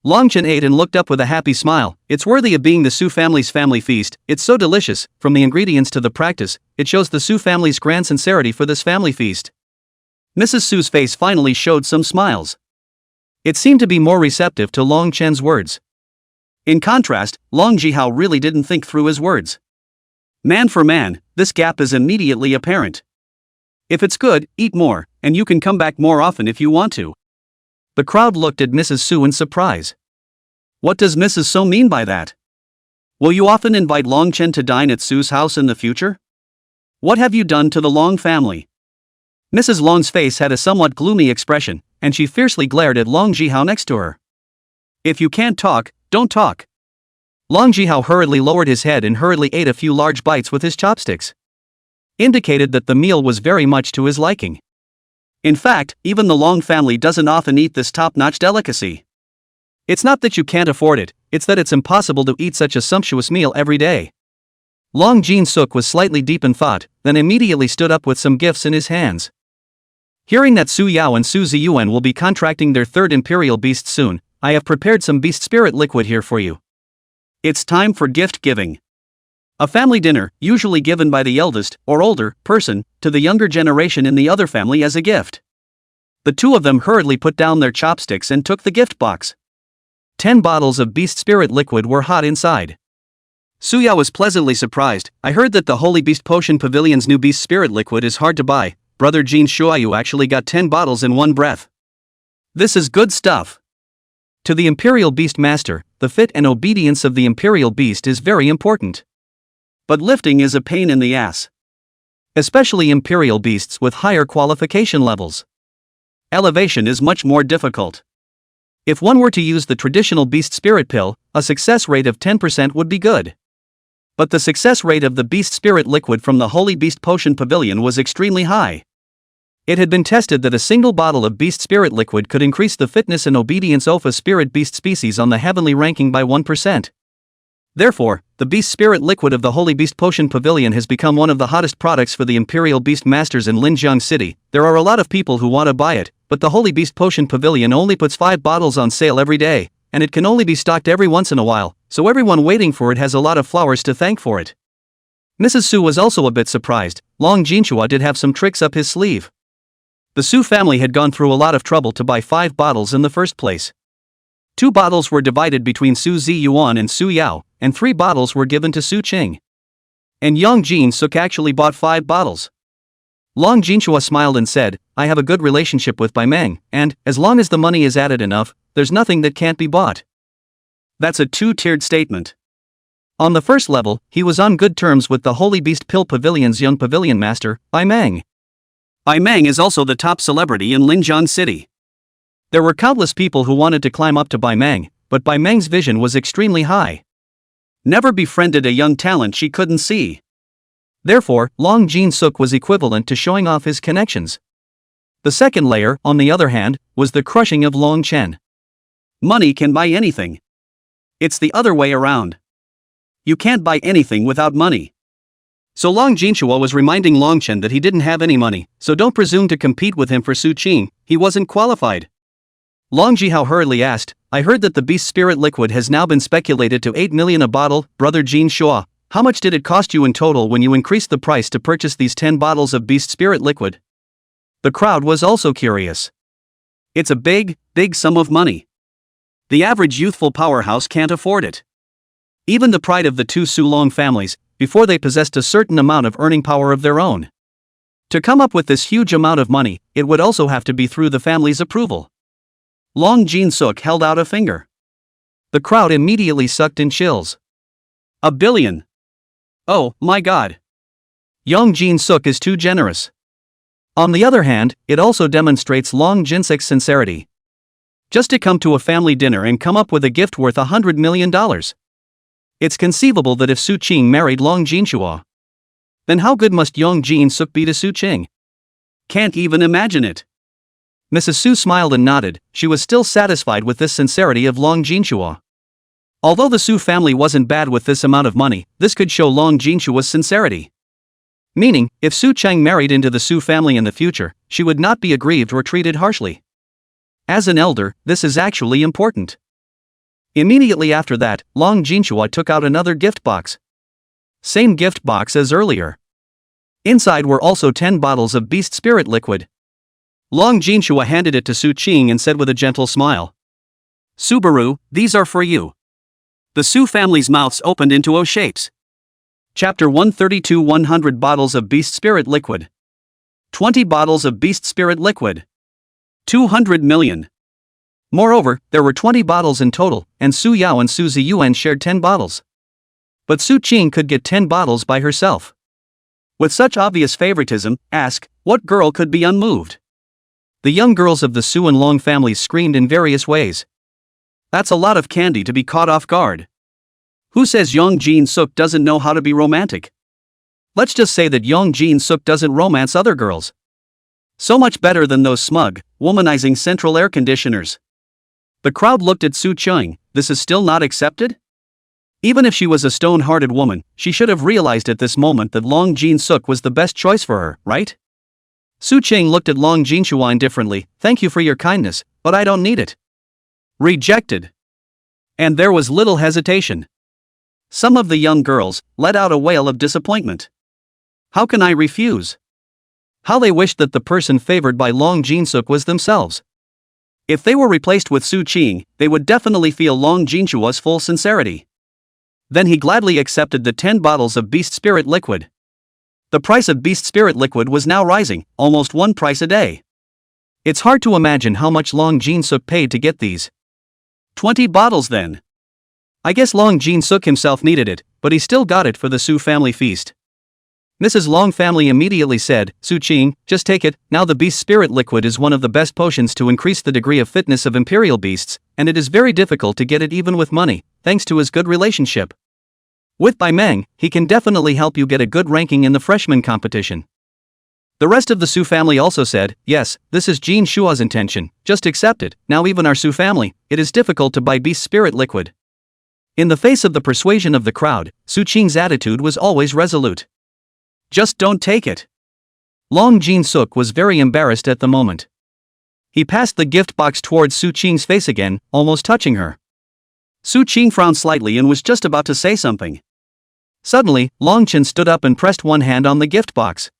Long Chen ate and looked up with a happy smile. "It's worthy of being the Su family's family feast. It's so delicious, from the ingredients to the practice. It shows the Su family's grand sincerity for this family feast." Mrs. Su's face finally showed some smiles. It seemed to be more receptive to Long Chen's words. In contrast, Long Jihao really didn't think through his words. Man for man, this gap is immediately apparent. If it's good, eat more, and you can come back more often if you want to. The crowd looked at Mrs. Su in surprise. What does Mrs. Su mean by that? Will you often invite Long Chen to dine at Su's house in the future? What have you done to the Long family? Mrs. Long's face had a somewhat gloomy expression, and she fiercely glared at Long Jihao next to her. "If you can't talk, don't talk." Long Jihao hurriedly lowered his head and hurriedly ate a few large bites with his chopsticks. Indicated that the meal was very much to his liking. In fact, even the Long family doesn't often eat this top-notch delicacy. It's not that you can't afford it, it's that it's impossible to eat such a sumptuous meal every day. Long Jin Suk was slightly deep in thought, then immediately stood up with some gifts in his hands. Hearing that Su Yao and Su Ziyuan will be contracting their third imperial beast soon, I have prepared some beast spirit liquid here for you. It's time for gift giving. A family dinner, usually given by the eldest, or older, person, to the younger generation in the other family as a gift. The two of them hurriedly put down their chopsticks and took the gift box. 10 bottles of beast spirit liquid were hot inside. Suya was pleasantly surprised. "I heard that the Holy Beast Potion Pavilion's new beast spirit liquid is hard to buy. Brother Jin Shuayu actually got 10 bottles in one breath. This is good stuff." To the Imperial Beast Master, the fit and obedience of the Imperial Beast is very important. But lifting is a pain in the ass. Especially Imperial Beasts with higher qualification levels. Elevation is much more difficult. If one were to use the traditional Beast Spirit pill, a success rate of 10% would be good. But the success rate of the Beast Spirit liquid from the Holy Beast Potion Pavilion was extremely high. It had been tested that a single bottle of Beast Spirit liquid could increase the fitness and obedience of a spirit beast species on the heavenly ranking by 1%. Therefore, the Beast Spirit liquid of the Holy Beast Potion Pavilion has become one of the hottest products for the Imperial Beast Masters in Linjiang City. There are a lot of people who want to buy it, but the Holy Beast Potion Pavilion only puts 5 bottles on sale every day, and it can only be stocked every once in a while, so everyone waiting for it has a lot of flowers to thank for it. Mrs. Su was also a bit surprised. Long Jinchua did have some tricks up his sleeve. The Su family had gone through a lot of trouble to buy 5 bottles in the first place. 2 bottles were divided between Su Ziyuan and Su Yao, and 3 bottles were given to Su Qing. And Yang Jin Suk actually bought 5 bottles. Long Jinchua smiled and said, "I have a good relationship with Bai Meng, and, as long as the money is added enough, there's nothing that can't be bought." That's a 2-tiered statement. On the first level, he was on good terms with the Holy Beast Pill Pavilion's young pavilion master, Bai Meng. Bai Meng is also the top celebrity in Linjiang City. There were countless people who wanted to climb up to Bai Meng, but Bai Meng's vision was extremely high. Never befriended a young talent she couldn't see. Therefore, Long Jin-suk was equivalent to showing off his connections. The second layer, on the other hand, was the crushing of Long Chen. Money can buy anything. It's the other way around. You can't buy anything without money. So Long Jinshua was reminding Long Chen that he didn't have any money, so don't presume to compete with him for Su Qing, he wasn't qualified. Long Jihao hurriedly asked, I heard that the beast spirit liquid has now been speculated to 8 million a bottle, brother Jin Shua. How much did it cost you in total when you increased the price to purchase these 10 bottles of beast spirit liquid? The crowd was also curious. It's a big sum of money. The average youthful powerhouse can't afford it. Even the pride of the two Su Long families, before they possessed a certain amount of earning power of their own. To come up with this huge amount of money, it would also have to be through the family's approval. Long Jin-suk held out a finger. The crowd immediately sucked in chills. 1 billion. Oh, my God. Young Jin-suk is too generous. On the other hand, it also demonstrates Long Jin-suk's sincerity. Just to come to a family dinner and come up with a gift worth $100 million. It's conceivable that if Su Qing married Long Jinshua, then how good must Young Jin-suk be to Su Qing? Can't even imagine it. Mrs. Su smiled and nodded, she was still satisfied with this sincerity of Long Jinshua. Although the Su family wasn't bad with this amount of money, this could show Long Jinshua's sincerity. Meaning, if Su Cheng married into the Su family in the future, she would not be aggrieved or treated harshly. As an elder, this is actually important. Immediately after that, Long Jinshua took out another gift box. Same gift box as earlier. Inside were also 10 bottles of beast spirit liquid. Long Jinshua handed it to Su Qing and said with a gentle smile, Subaru, these are for you. The Su family's mouths opened into O shapes. Chapter 132 100 bottles of beast spirit liquid. 20 bottles of beast spirit liquid. 200 million. Moreover, there were 20 bottles in total, and Su Yao and Su Ziyuan shared 10 bottles. But Su Qing could get 10 bottles by herself. With such obvious favoritism, ask, what girl could be unmoved? The young girls of the Su and Long families screamed in various ways. That's a lot of candy to be caught off guard. Who says Yong Jin-suk doesn't know how to be romantic? Let's just say that Yong Jin-suk doesn't romance other girls. So much better than those smug, womanizing central air conditioners. The crowd looked at Su Qing, this is still not accepted? Even if she was a stone-hearted woman, she should have realized at this moment that Long Jin-suk was the best choice for her, right? Su Qing looked at Long Jinshua indifferently, thank you for your kindness, but I don't need it. Rejected. And there was little hesitation. Some of the young girls let out a wail of disappointment. How can I refuse? How they wished that the person favored by Long Jin-suk was themselves. If they were replaced with Su Qing, they would definitely feel Long Jinshua's full sincerity. Then he gladly accepted the 10 bottles of beast spirit liquid. The price of beast spirit liquid was now rising, almost one price a day. It's hard to imagine how much Long Jin-suk paid to get these 20 bottles then. I guess Long Jin-suk himself needed it, but he still got it for the Su family feast. Mrs. Long family immediately said, Su Qing, just take it, now the beast spirit liquid is one of the best potions to increase the degree of fitness of imperial beasts, and it is very difficult to get it even with money, thanks to his good relationship with Bai Meng, he can definitely help you get a good ranking in the freshman competition. The rest of the Su family also said, yes, this is Jin Shua's intention, just accept it, now even our Su family, it is difficult to buy beast spirit liquid. In the face of the persuasion of the crowd, Su Qing's attitude was always resolute. Just don't take it. Long Jin-suk was very embarrassed at the moment. He passed the gift box towards Su Qing's face again, almost touching her. Su Qing frowned slightly and was just about to say something. Suddenly, Long Chen stood up and pressed one hand on the gift box.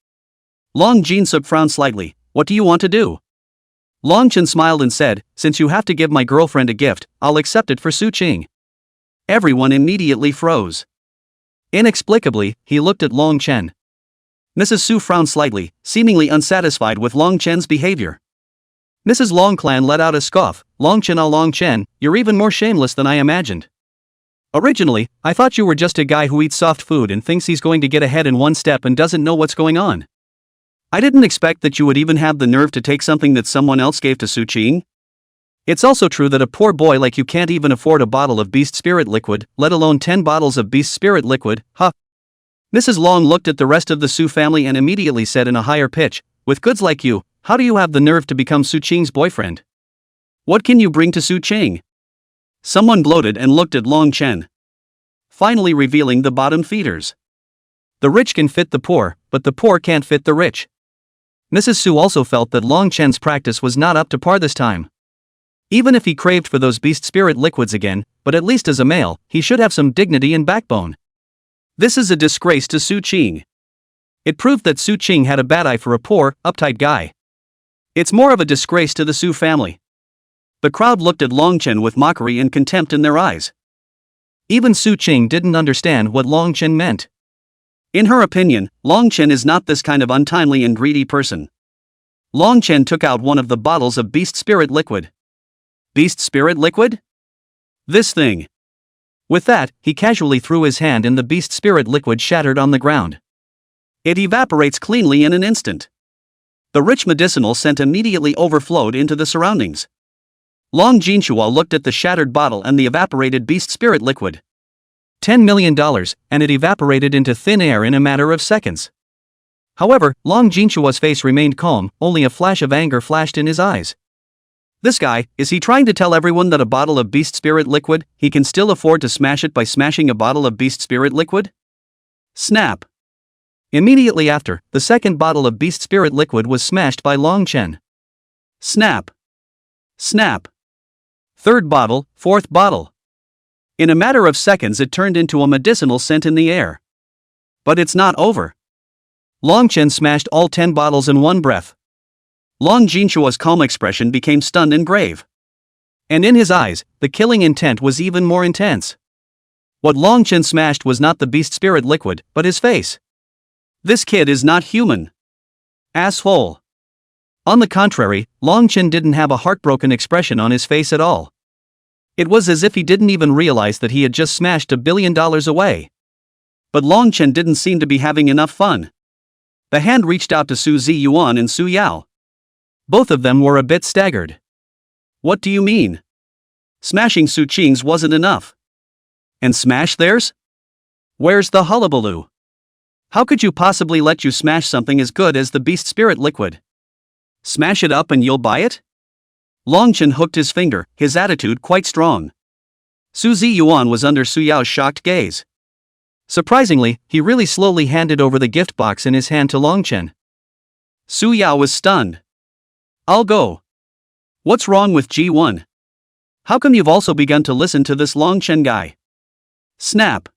Long Jin-suk frowned slightly, what do you want to do? Long Chen smiled and said, since you have to give my girlfriend a gift, I'll accept it for Su Qing. Everyone immediately froze. Inexplicably, he looked at Long Chen. Mrs. Su frowned slightly, seemingly unsatisfied with Long Chen's behavior. Mrs. Long Clan let out a scoff, Long Chen, you're even more shameless than I imagined. Originally, I thought you were just a guy who eats soft food and thinks he's going to get ahead in one step and doesn't know what's going on. I didn't expect that you would even have the nerve to take something that someone else gave to Su Qing. It's also true that a poor boy like you can't even afford a bottle of beast spirit liquid, let alone 10 bottles of beast spirit liquid, huh? Mrs. Long looked at the rest of the Su family and immediately said in a higher pitch, with goods like you, how do you have the nerve to become Su Qing's boyfriend? What can you bring to Su Qing? Someone gloated and looked at Long Chen, finally revealing the bottom feeders. The rich can fit the poor, but the poor can't fit the rich. Mrs. Su also felt that Long Chen's practice was not up to par this time. Even if he craved for those beast spirit liquids again, but at least as a male, he should have some dignity and backbone. This is a disgrace to Su Qing. It proved that Su Qing had a bad eye for a poor, uptight guy. It's more of a disgrace to the Su family. The crowd looked at Long Chen with mockery and contempt in their eyes. Even Su Qing didn't understand what Long Chen meant. In her opinion, Long Chen is not this kind of untimely and greedy person. Long Chen took out one of the bottles of beast spirit liquid. Beast spirit liquid? This thing. With that, he casually threw his hand and the beast spirit liquid shattered on the ground. It evaporates cleanly in an instant. The rich medicinal scent immediately overflowed into the surroundings. Long Jinhua looked at the shattered bottle and the evaporated beast spirit liquid. $10 million, and it evaporated into thin air in a matter of seconds. However, Long Jinhua's face remained calm, only a flash of anger flashed in his eyes. This guy, is he trying to tell everyone that a bottle of beast spirit liquid, he can still afford to smash it by smashing a bottle of beast spirit liquid? Snap! Immediately after, the second bottle of beast spirit liquid was smashed by Long Chen. Snap! Snap! Third bottle, fourth bottle. In a matter of seconds it turned into a medicinal scent in the air. But it's not over. Long Chen smashed all 10 bottles in one breath. Long Jinhua's calm expression became stunned and grave. And in his eyes, the killing intent was even more intense. What Long Chen smashed was not the beast spirit liquid, but his face. This kid is not human. Asshole. On the contrary, Long Chen didn't have a heartbroken expression on his face at all. It was as if he didn't even realize that he had just smashed $1 billion away. But Long Chen didn't seem to be having enough fun. The hand reached out to Su Ziyuan and Su Yao. Both of them were a bit staggered. What do you mean? Smashing Su Qing's wasn't enough. And smash theirs? Where's the hullabaloo? How could you possibly let you smash something as good as the beast spirit liquid? Smash it up and you'll buy it? Long Chen hooked his finger, his attitude quite strong. Su Ziyuan was under Su Yao's shocked gaze. Surprisingly, he really slowly handed over the gift box in his hand to Long Chen. Su Yao was stunned. I'll go. What's wrong with G1? How come you've also begun to listen to this Long Chen guy? Snap.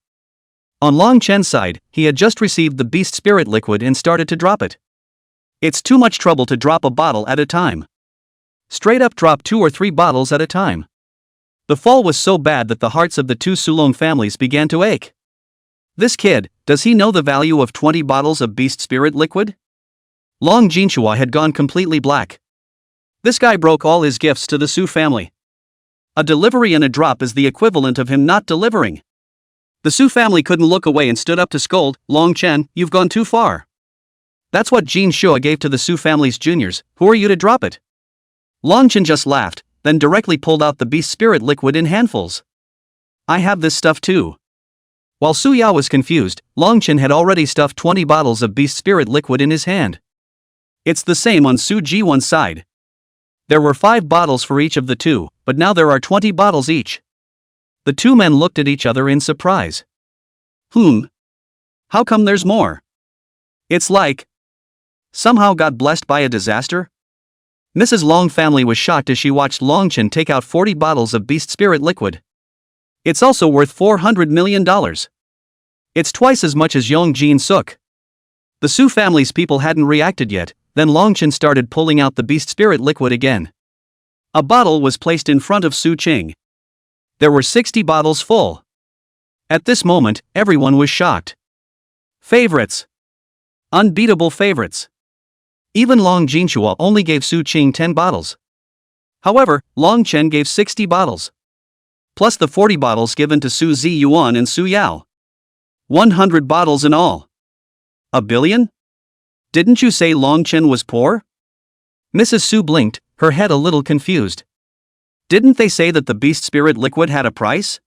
On Long Chen's side, he had just received the beast spirit liquid and started to drop it. It's too much trouble to drop a bottle at a time. Straight up drop 2 or 3 bottles at a time. The fall was so bad that the hearts of the two Sulong families began to ache. This kid, does he know the value of 20 bottles of beast spirit liquid? Long Jinhua had gone completely black. This guy broke all his gifts to the Su family. A delivery and a drop is the equivalent of him not delivering. The Su family couldn't look away and stood up to scold, Long Chen, you've gone too far. That's what Jin Shua gave to the Su family's juniors, who are you to drop it? Long Chen just laughed, then directly pulled out the beast spirit liquid in handfuls. I have this stuff too. While Su Yao was confused, Long Chen had already stuffed 20 bottles of beast spirit liquid in his hand. It's the same on Su Ji1's side. There were 5 bottles for each of the two, but now there are 20 bottles each. The two men looked at each other in surprise. How come there's more? It's like somehow got blessed by a disaster? Mrs. Long family was shocked as she watched Long Chen take out 40 bottles of beast spirit liquid. It's also worth $400 million. It's twice as much as Yong Jin Suk. The Su family's people hadn't reacted yet, then Long Chen started pulling out the beast spirit liquid again. A bottle was placed in front of Su Qing. There were 60 bottles full. At this moment, everyone was shocked. Favorites. Unbeatable favorites. Even Long Jinhua only gave Su Qing 10 bottles. However, Long Chen gave 60 bottles. plus the 40 bottles given to Su Ziyuan and Su Yao. 100 bottles in all. A billion? Didn't you say Long Chen was poor? Mrs. Su blinked, her head a little confused. Didn't they say that the beast spirit liquid had a price?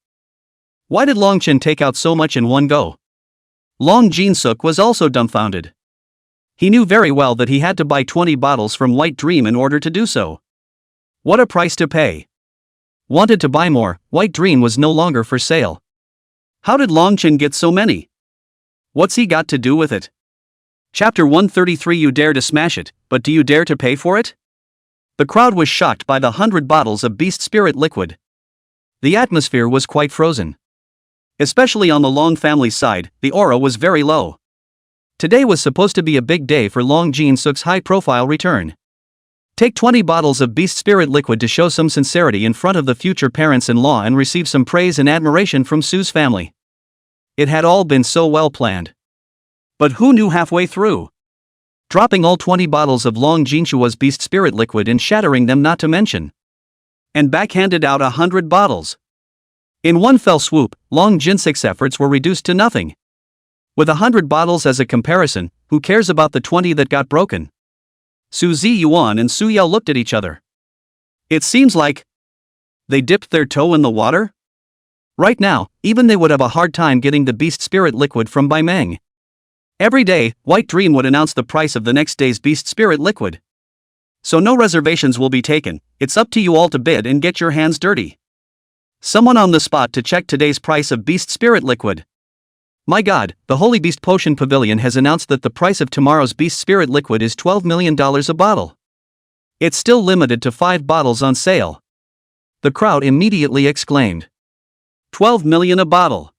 Why did Long Chen take out so much in one go? Long Jinsuk was also dumbfounded. He knew very well that he had to buy 20 bottles from White Dream in order to do so. What a price to pay. Wanted to buy more, White Dream was no longer for sale. How did Long Chen get so many? What's he got to do with it? Chapter 133. You dare to smash it, but do you dare to pay for it? The crowd was shocked by the 100 bottles of beast spirit liquid. The atmosphere was quite frozen. Especially on the Long family's side, the aura was very low. Today was supposed to be a big day for Long Jinsuk's high-profile return. Take 20 bottles of beast spirit liquid to show some sincerity in front of the future parents-in-law and receive some praise and admiration from Su's family. It had all been so well planned. But who knew halfway through? Dropping all 20 bottles of Long Jinshua's beast spirit liquid and shattering them, not to mention. And backhanded out 100 bottles. In one fell swoop, Long Jinsuk's efforts were reduced to nothing. With 100 bottles as a comparison, who cares about the 20 that got broken? Su Ziyuan and Su Yao looked at each other. It seems like they dipped their toe in the water? Right now, even they would have a hard time getting the beast spirit liquid from Bai Meng. Every day, White Dream would announce the price of the next day's beast spirit liquid. So no reservations will be taken, it's up to you all to bid and get your hands dirty. Someone on the spot to check today's price of beast spirit liquid. My God, the Holy Beast Potion Pavilion has announced that the price of tomorrow's beast spirit liquid is $12 million a bottle. It's still limited to 5 bottles on sale. The crowd immediately exclaimed. 12 million a bottle.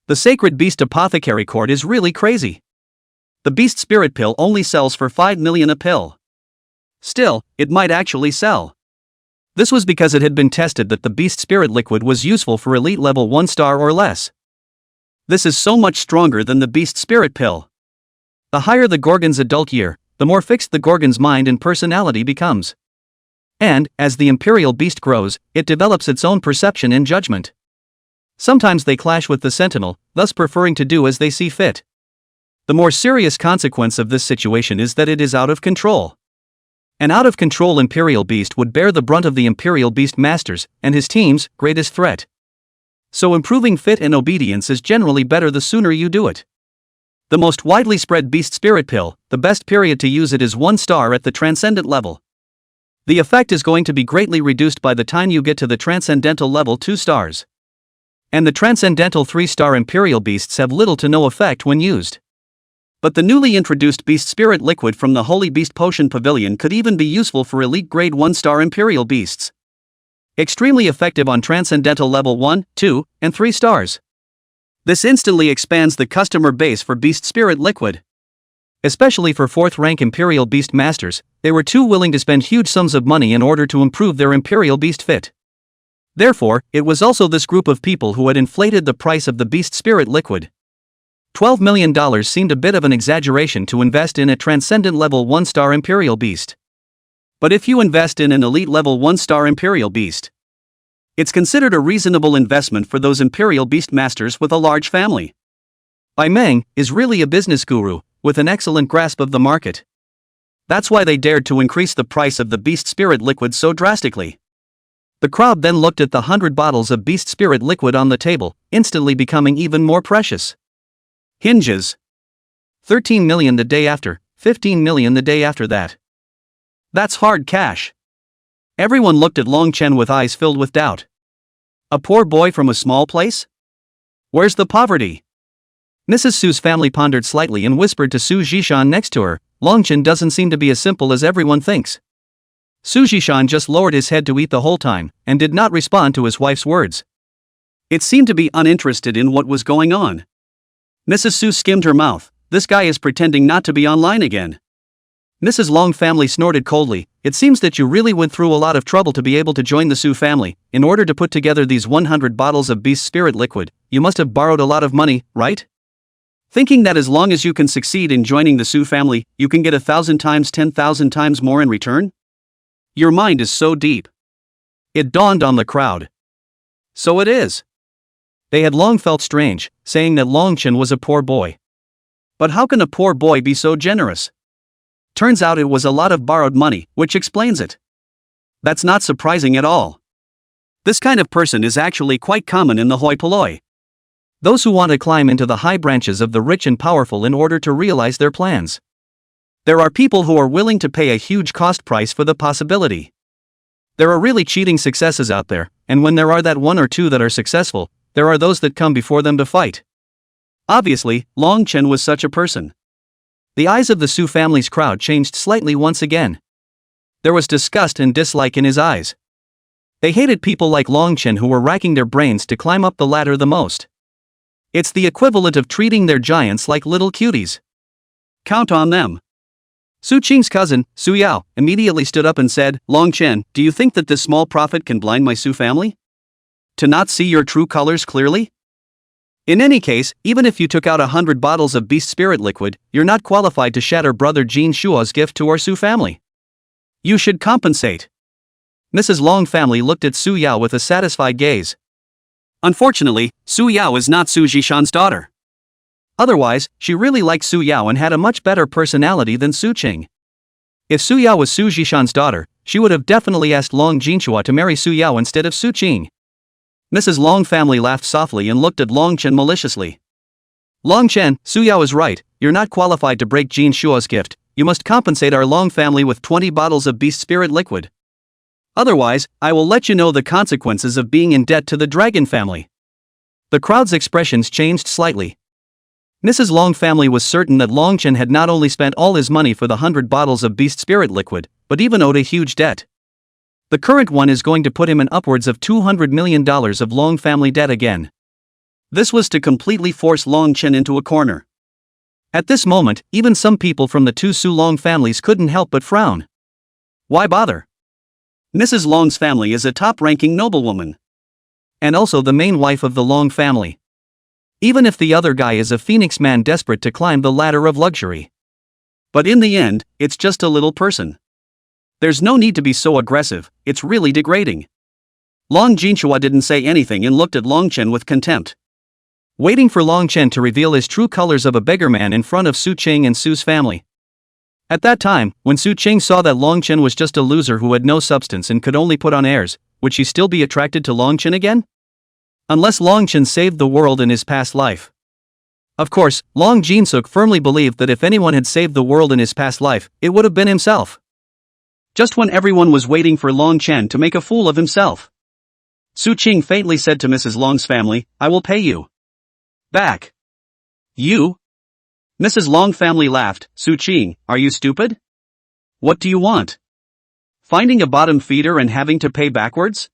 The Sacred Beast Apothecary Court is really crazy. The beast spirit pill only sells for 5 million a pill. Still, it might actually sell. This was because it had been tested that the beast spirit liquid was useful for elite level 1 star or less. This is so much stronger than the beast spirit pill. The higher the Gorgon's adult year, the more fixed the Gorgon's mind and personality becomes. And, as the imperial beast grows, it develops its own perception and judgment. Sometimes they clash with the sentinel, thus preferring to do as they see fit. The more serious consequence of this situation is that it is out of control. An out-of-control imperial beast would bear the brunt of the imperial beast masters and his team's greatest threat. So improving fit and obedience is generally better the sooner you do it. The most widely spread beast spirit pill, the best period to use it is 1 star at the transcendent level. The effect is going to be greatly reduced by the time you get to the transcendental level 2 stars. And the transcendental 3-star imperial beasts have little to no effect when used. But the newly introduced beast spirit liquid from the Holy Beast Potion Pavilion could even be useful for elite grade 1-star imperial beasts. Extremely effective on transcendental level 1, 2, and 3 stars. This instantly expands the customer base for beast spirit liquid. Especially for 4th rank imperial beast masters, they were too willing to spend huge sums of money in order to improve their imperial beast fit. Therefore, it was also this group of people who had inflated the price of the beast spirit liquid. $12 million seemed a bit of an exaggeration to invest in a transcendent level 1-star imperial beast. But if you invest in an elite level 1-star imperial beast, it's considered a reasonable investment for those imperial beast masters with a large family. Bai Meng is really a business guru, with an excellent grasp of the market. That's why they dared to increase the price of the beast spirit liquid so drastically. The crowd then looked at the 100 bottles of beast spirit liquid on the table, instantly becoming even more precious. Hinges. 13 million the day after, 15 million the day after that. That's hard cash. Everyone looked at Long Chen with eyes filled with doubt. A poor boy from a small place? Where's the poverty? Mrs. Su's family pondered slightly and whispered to Su Zhishan next to her, Long Chen doesn't seem to be as simple as everyone thinks. Su Zhishan just lowered his head to eat the whole time, and did not respond to his wife's words. It seemed to be uninterested in what was going on. Mrs. Su skimmed her mouth, this guy is pretending not to be online again. Mrs. Long family snorted coldly, it seems that you really went through a lot of trouble to be able to join the Su family. In order to put together these 100 bottles of beast spirit liquid, you must have borrowed a lot of money, right? Thinking that as long as you can succeed in joining the Su family, you can get 1,000 times 10,000 times more in return? Your mind is so deep. It dawned on the crowd. So it is. They had long felt strange, saying that Long Chen was a poor boy. But how can a poor boy be so generous? Turns out it was a lot of borrowed money, which explains it. That's not surprising at all. This kind of person is actually quite common in the hoi polloi. Those who want to climb into the high branches of the rich and powerful in order to realize their plans. There are people who are willing to pay a huge cost price for the possibility. There are really cheating successes out there, and when there are that one or two that are successful, there are those that come before them to fight. Obviously, Long Chen was such a person. The eyes of the Su family's crowd changed slightly once again. There was disgust and dislike in his eyes. They hated people like Long Chen who were racking their brains to climb up the ladder the most. It's the equivalent of treating their giants like little cuties. Count on them. Su Qing's cousin, Su Yao, immediately stood up and said, Long Chen, do you think that this small prophet can blind my Su family? To not see your true colors clearly? In any case, even if you took out 100 bottles of beast spirit liquid, you're not qualified to shatter brother Jin Shuo's gift to our Su family. You should compensate. Mrs. Long family looked at Su Yao with a satisfied gaze. Unfortunately, Su Yao is not Su Zhishan's daughter. Otherwise, she really liked Su Yao and had a much better personality than Su Qing. If Su Yao was Su Zhishan's daughter, she would have definitely asked Long Jinshua to marry Su Yao instead of Su Qing. Mrs. Long family laughed softly and looked at Long Chen maliciously. Long Chen, Su Yao is right, you're not qualified to break Jin Shuo's gift, you must compensate our Long family with 20 bottles of beast spirit liquid. Otherwise, I will let you know the consequences of being in debt to the dragon family. The crowd's expressions changed slightly. Mrs. Long family was certain that Long Chen had not only spent all his money for the 100 bottles of beast spirit liquid, but even owed a huge debt. The current one is going to put him in upwards of $200 million of Long family debt again. This was to completely force Long Chen into a corner. At this moment, even some people from the two Su Long families couldn't help but frown. Why bother? Mrs. Long's family is a top-ranking noblewoman. And also the main wife of the Long family. Even if the other guy is a phoenix man desperate to climb the ladder of luxury. But in the end, it's just a little person. There's no need to be so aggressive, it's really degrading. Long Jinshua didn't say anything and looked at Long Chen with contempt. Waiting for Long Chen to reveal his true colors of a beggar man in front of Su Qing and Su's family. At that time, when Su Qing saw that Long Chen was just a loser who had no substance and could only put on airs, would she still be attracted to Long Chen again? Unless Long Chen saved the world in his past life. Of course, Long Jinsuk firmly believed that if anyone had saved the world in his past life, it would have been himself. Just when everyone was waiting for Long Chen to make a fool of himself, Su Qing faintly said to Mrs. Long's family, I will pay you back. You? Mrs. Long family laughed. Su Qing, are you stupid? What do you want? Finding a bottom feeder and having to pay backwards?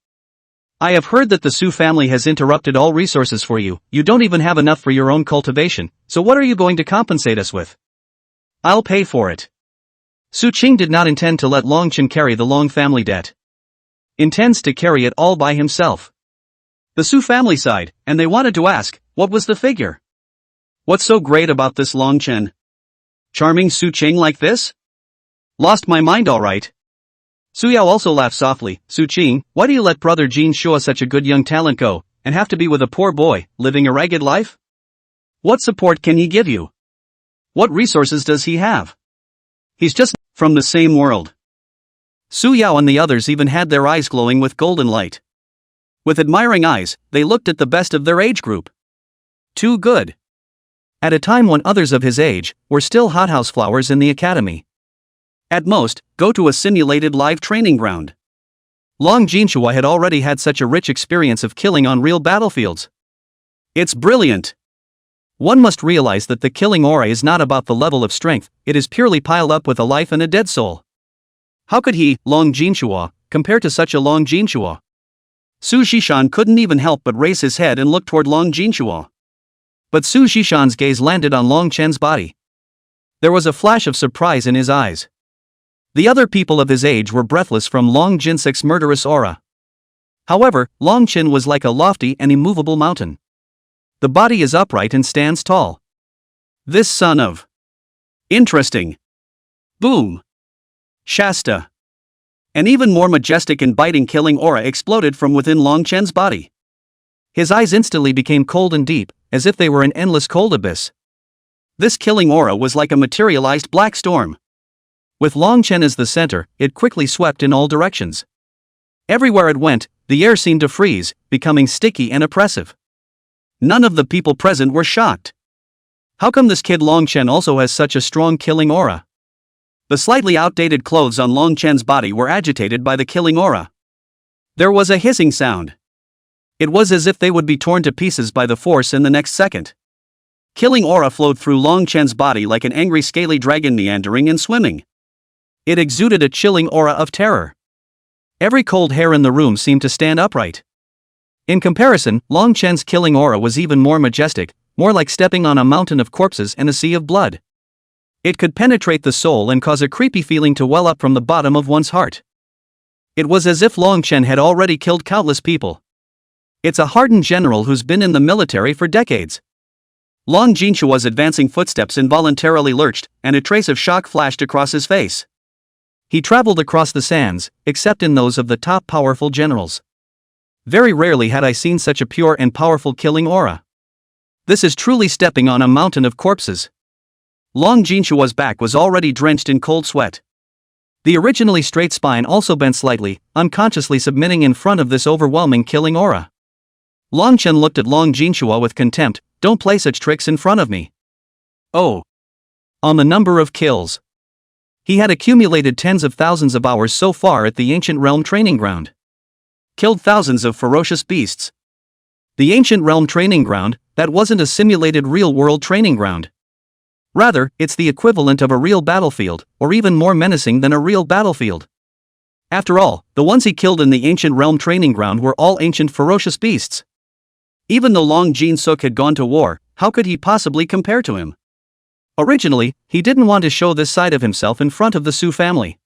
I have heard that the Su family has interrupted all resources for you, you don't even have enough for your own cultivation, so what are you going to compensate us with? I'll pay for it. Su Qing did not intend to let Long Chen carry the Long family debt. Intends to carry it all by himself. The Su family sighed, and they wanted to ask, what was the figure? What's so great about this Long Chen? Charming Su Qing like this? Lost my mind alright. Su Yao also laughed softly. Su Qing, why do you let brother Jin Shua such a good young talent go, and have to be with a poor boy, living a ragged life? What support can he give you? What resources does he have? He's just from the same world. Su Yao and the others even had their eyes glowing with golden light. With admiring eyes, they looked at the best of their age group. Too good. At a time when others of his age were still hothouse flowers in the academy. At most, go to a simulated live training ground. Long Jinshua had already had such a rich experience of killing on real battlefields. It's brilliant. One must realize that the killing aura is not about the level of strength, it is purely piled up with a life and a dead soul. How could he, Long Jinshua, compare to such a Long Jinshua? Su Zhishan couldn't even help but raise his head and look toward Long Jinshua. But Su Zhishan's gaze landed on Long Chen's body. There was a flash of surprise in his eyes. The other people of his age were breathless from Long Jinsuk's murderous aura. However, Long Chen was like a lofty and immovable mountain. The body is upright and stands tall. This son of... Interesting. Boom. Shasta. An even more majestic and biting killing aura exploded from within Long Chen's body. His eyes instantly became cold and deep, as if they were an endless cold abyss. This killing aura was like a materialized black storm. With Long Chen as the center, it quickly swept in all directions. Everywhere it went, the air seemed to freeze, becoming sticky and oppressive. None of the people present were shocked. How come this kid Long Chen also has such a strong killing aura? The slightly outdated clothes on Long Chen's body were agitated by the killing aura. There was a hissing sound. It was as if they would be torn to pieces by the force in the next second. Killing aura flowed through Long Chen's body like an angry scaly dragon meandering and swimming. It exuded a chilling aura of terror. Every cold hair in the room seemed to stand upright. In comparison, Long Chen's killing aura was even more majestic, more like stepping on a mountain of corpses and a sea of blood. It could penetrate the soul and cause a creepy feeling to well up from the bottom of one's heart. It was as if Long Chen had already killed countless people. It's a hardened general who's been in the military for decades. Long Jinshua's advancing footsteps involuntarily lurched, and a trace of shock flashed across his face. He traveled across the sands, except in those of the top powerful generals. Very rarely had I seen such a pure and powerful killing aura. This is truly stepping on a mountain of corpses. Long Jinshua's back was already drenched in cold sweat. The originally straight spine also bent slightly, unconsciously submitting in front of this overwhelming killing aura. Long Chen looked at Long Jinshua with contempt. Don't play such tricks in front of me. Oh. On the number of kills. He had accumulated tens of thousands of hours so far at the Ancient Realm Training Ground. Killed thousands of ferocious beasts. The Ancient Realm Training Ground, that wasn't a simulated real-world training ground. Rather, it's the equivalent of a real battlefield, or even more menacing than a real battlefield. After all, the ones he killed in the Ancient Realm Training Ground were all ancient ferocious beasts. Even though Long Jin-suk had gone to war, how could he possibly compare to him? Originally, he didn't want to show this side of himself in front of the Su family.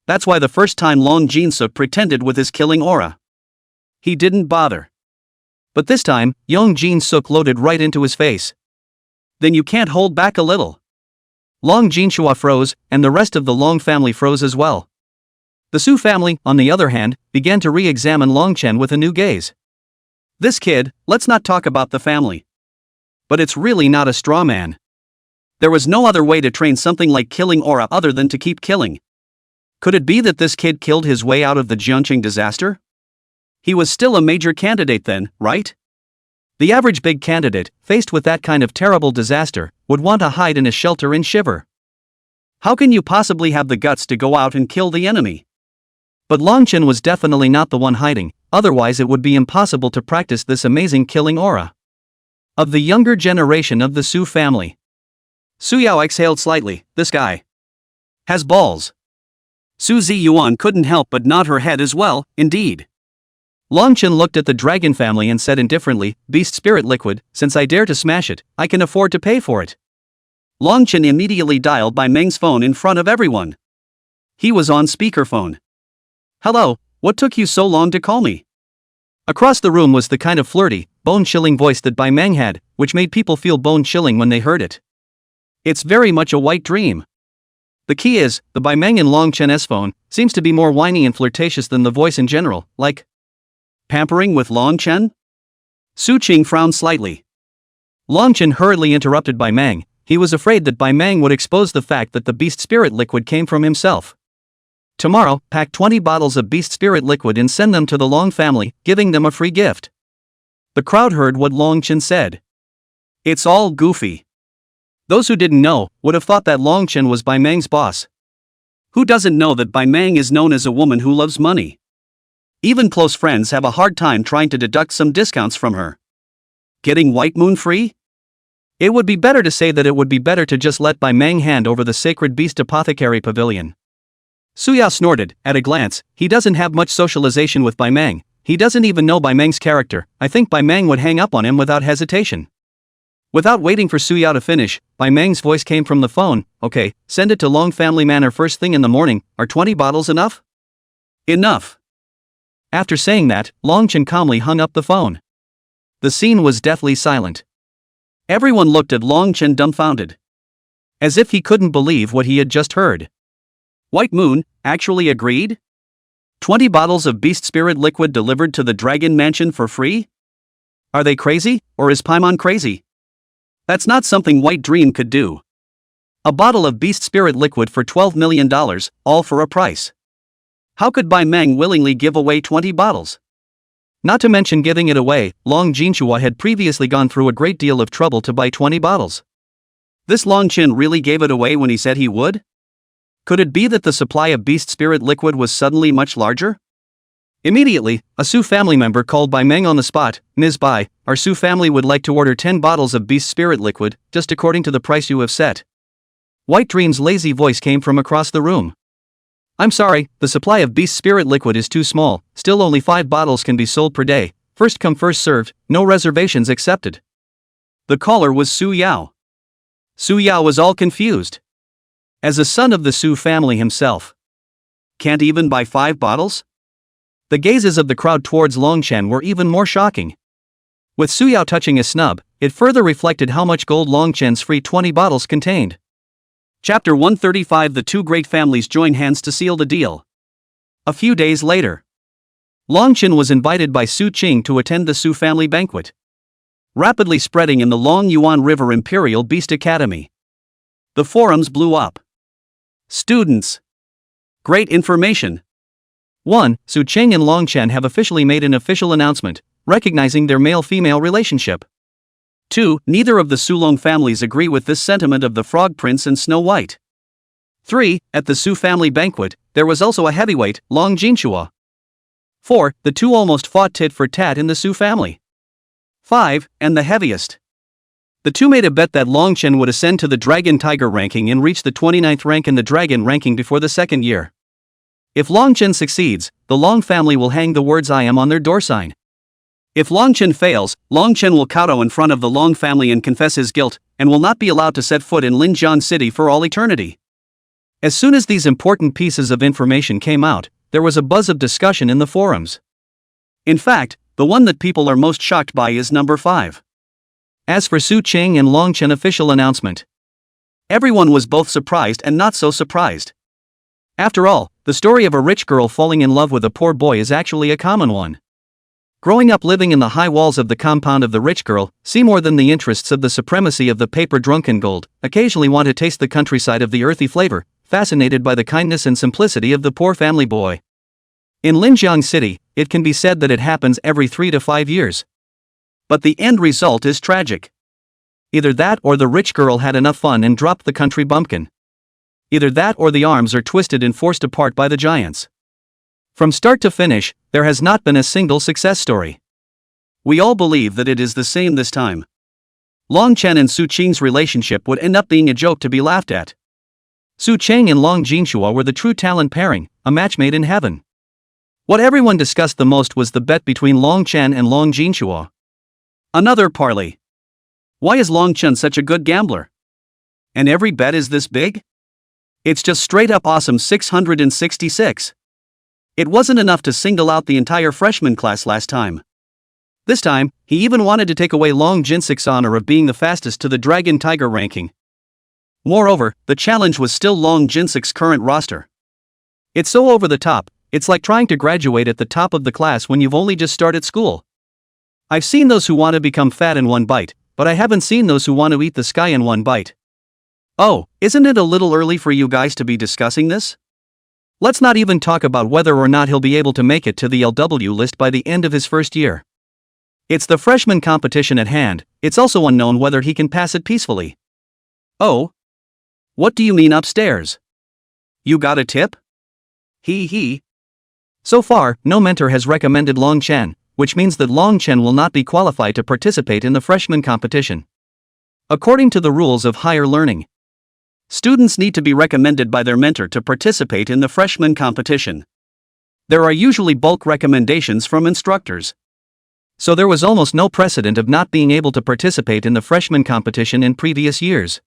That's why the first time Long Jin-suk pretended with his killing aura. He didn't bother. But this time, Long Jin-suk loaded right into his face. Then you can't hold back a little. Long Jinshua froze, and the rest of the Long family froze as well. The Su family, on the other hand, began to re-examine Long Chen with a new gaze. This kid, let's not talk about the family. But it's really not a straw man. There was no other way to train something like killing aura other than to keep killing. Could it be that this kid killed his way out of the Jiangqing disaster? He was still a major candidate then, right? The average big candidate, faced with that kind of terrible disaster, would want to hide in a shelter and shiver. How can you possibly have the guts to go out and kill the enemy? But Long Chen was definitely not the one hiding, otherwise it would be impossible to practice this amazing killing aura. Of the younger generation of the Su family. Su Yao exhaled slightly. This guy has balls. Su Ziyuan couldn't help but nod her head as well, indeed. Long Chen looked at the dragon family and said indifferently, Beast Spirit Liquid, since I dare to smash it, I can afford to pay for it. Long Chen immediately dialed Bai Meng's phone in front of everyone. He was on speakerphone. Hello, what took you so long to call me? Across the room was the kind of flirty, bone-chilling voice that Bai Meng had, which made people feel bone-chilling when they heard it. It's very much a white dream. The key is, the Bai Meng in Long Chen's phone seems to be more whiny and flirtatious than the voice in general, like pampering with Long Chen? Su Qing frowned slightly. Long Chen hurriedly interrupted Bai Meng. He was afraid that Bai Meng would expose the fact that the Beast Spirit Liquid came from himself. Tomorrow, pack 20 bottles of Beast Spirit Liquid and send them to the Long family, giving them a free gift. The crowd heard what Long Chen said. It's all goofy. Those who didn't know would have thought that Long Chen was Bai Meng's boss. Who doesn't know that Bai Meng is known as a woman who loves money? Even close friends have a hard time trying to deduct some discounts from her. Getting White Moon free? It would be better to say that it would be better to just let Bai Meng hand over the Sacred Beast Apothecary Pavilion. Su Yao snorted. At a glance, he doesn't have much socialization with Bai Meng. He doesn't even know Bai Meng's character. I think Bai Meng would hang up on him without hesitation. Without waiting for Su Yao to finish, Bai Meng's voice came from the phone. Okay, send it to Long Family Manor first thing in the morning. Are 20 bottles enough? Enough. After saying that, Long Chen calmly hung up the phone. The scene was deathly silent. Everyone looked at Long Chen dumbfounded. As if he couldn't believe what he had just heard. White Moon actually agreed? 20 bottles of Beast Spirit Liquid delivered to the Dragon Mansion for free? Are they crazy, or is Paimon crazy? That's not something White Dream could do. A bottle of beast spirit liquid for $12 million, all for a price. How could Bai Meng willingly give away 20 bottles? Not to mention giving it away, Long Jinhua had previously gone through a great deal of trouble to buy 20 bottles. This Long Qin really gave it away when he said he would? Could it be that the supply of beast spirit liquid was suddenly much larger? Immediately, a Su family member called Bai Meng on the spot. Ms. Bai, our Su family would like to order 10 bottles of beast spirit liquid, just according to the price you have set. White Dream's lazy voice came from across the room. I'm sorry, the supply of beast spirit liquid is too small, still only 5 bottles can be sold per day, first come first served, no reservations accepted. The caller was Su Yao. Su Yao was all confused. As a son of the Su family himself. Can't even buy 5 bottles? The gazes of the crowd towards Long Chen were even more shocking. With Su Yao touching a snub, it further reflected how much gold Long Chen's free 20 bottles contained. Chapter 135. The two great families join hands to seal the deal. A few days later, Long Chen was invited by Su Qing to attend the Su family banquet. Rapidly spreading in the Long Yuan River Imperial Beast Academy. The forums blew up. Students. Great information. 1. Su Qing and Long Chen have officially made an official announcement, recognizing their male-female relationship. 2. Neither of the Sulong families agree with this sentiment of the Frog Prince and Snow White. 3. At the Su family banquet, there was also a heavyweight, Long Jinhua. 4. The two almost fought tit for tat in the Su family. 5. And the heaviest. The two made a bet that Long Chen would ascend to the Dragon Tiger ranking and reach the 29th rank in the Dragon ranking before the second year. If Long Chen succeeds, the Long family will hang the words I am on their door sign. If Long Chen fails, Long Chen will kowtow in front of the Long family and confess his guilt, and will not be allowed to set foot in Linjiang City for all eternity. As soon as these important pieces of information came out, there was a buzz of discussion in the forums. In fact, the one that people are most shocked by is number 5. As for Su Qing and Long Chen official announcement, everyone was both surprised and not so surprised. After all, the story of a rich girl falling in love with a poor boy is actually a common one. Growing up living in the high walls of the compound of the rich girl, see more than the interests of the supremacy of the paper drunken gold, occasionally want to taste the countryside of the earthy flavor, fascinated by the kindness and simplicity of the poor family boy. In Linjiang City, it can be said that it happens every 3 to 5 years. But the end result is tragic. Either that or the rich girl had enough fun and dropped the country bumpkin. Either that or the arms are twisted and forced apart by the giants. From start to finish, there has not been a single success story. We all believe that it is the same this time. Long Chen and Su Qing's relationship would end up being a joke to be laughed at. Su Qing and Long Jinhua were the true talent pairing, a match made in heaven. What everyone discussed the most was the bet between Long Chen and Long Jinhua. Another parley. Why is Long Chen such a good gambler? And every bet is this big? It's just straight up awesome. 666. It wasn't enough to single out the entire freshman class last time. This time, he even wanted to take away Long Jinsik's honor of being the fastest to the Dragon Tiger ranking. Moreover, the challenge was still Long Jinsik's current roster. It's so over the top, it's like trying to graduate at the top of the class when you've only just started school. I've seen those who want to become fat in one bite, but I haven't seen those who want to eat the sky in one bite. Oh, isn't it a little early for you guys to be discussing this? Let's not even talk about whether or not he'll be able to make it to the LW list by the end of his first year. It's the freshman competition at hand, it's also unknown whether he can pass it peacefully. Oh? What do you mean upstairs? You got a tip? He. So far, no mentor has recommended Long Chen, which means that Long Chen will not be qualified to participate in the freshman competition. According to the rules of higher learning, students need to be recommended by their mentor to participate in the freshman competition. There are usually bulk recommendations from instructors. So there was almost no precedent of not being able to participate in the freshman competition in previous years.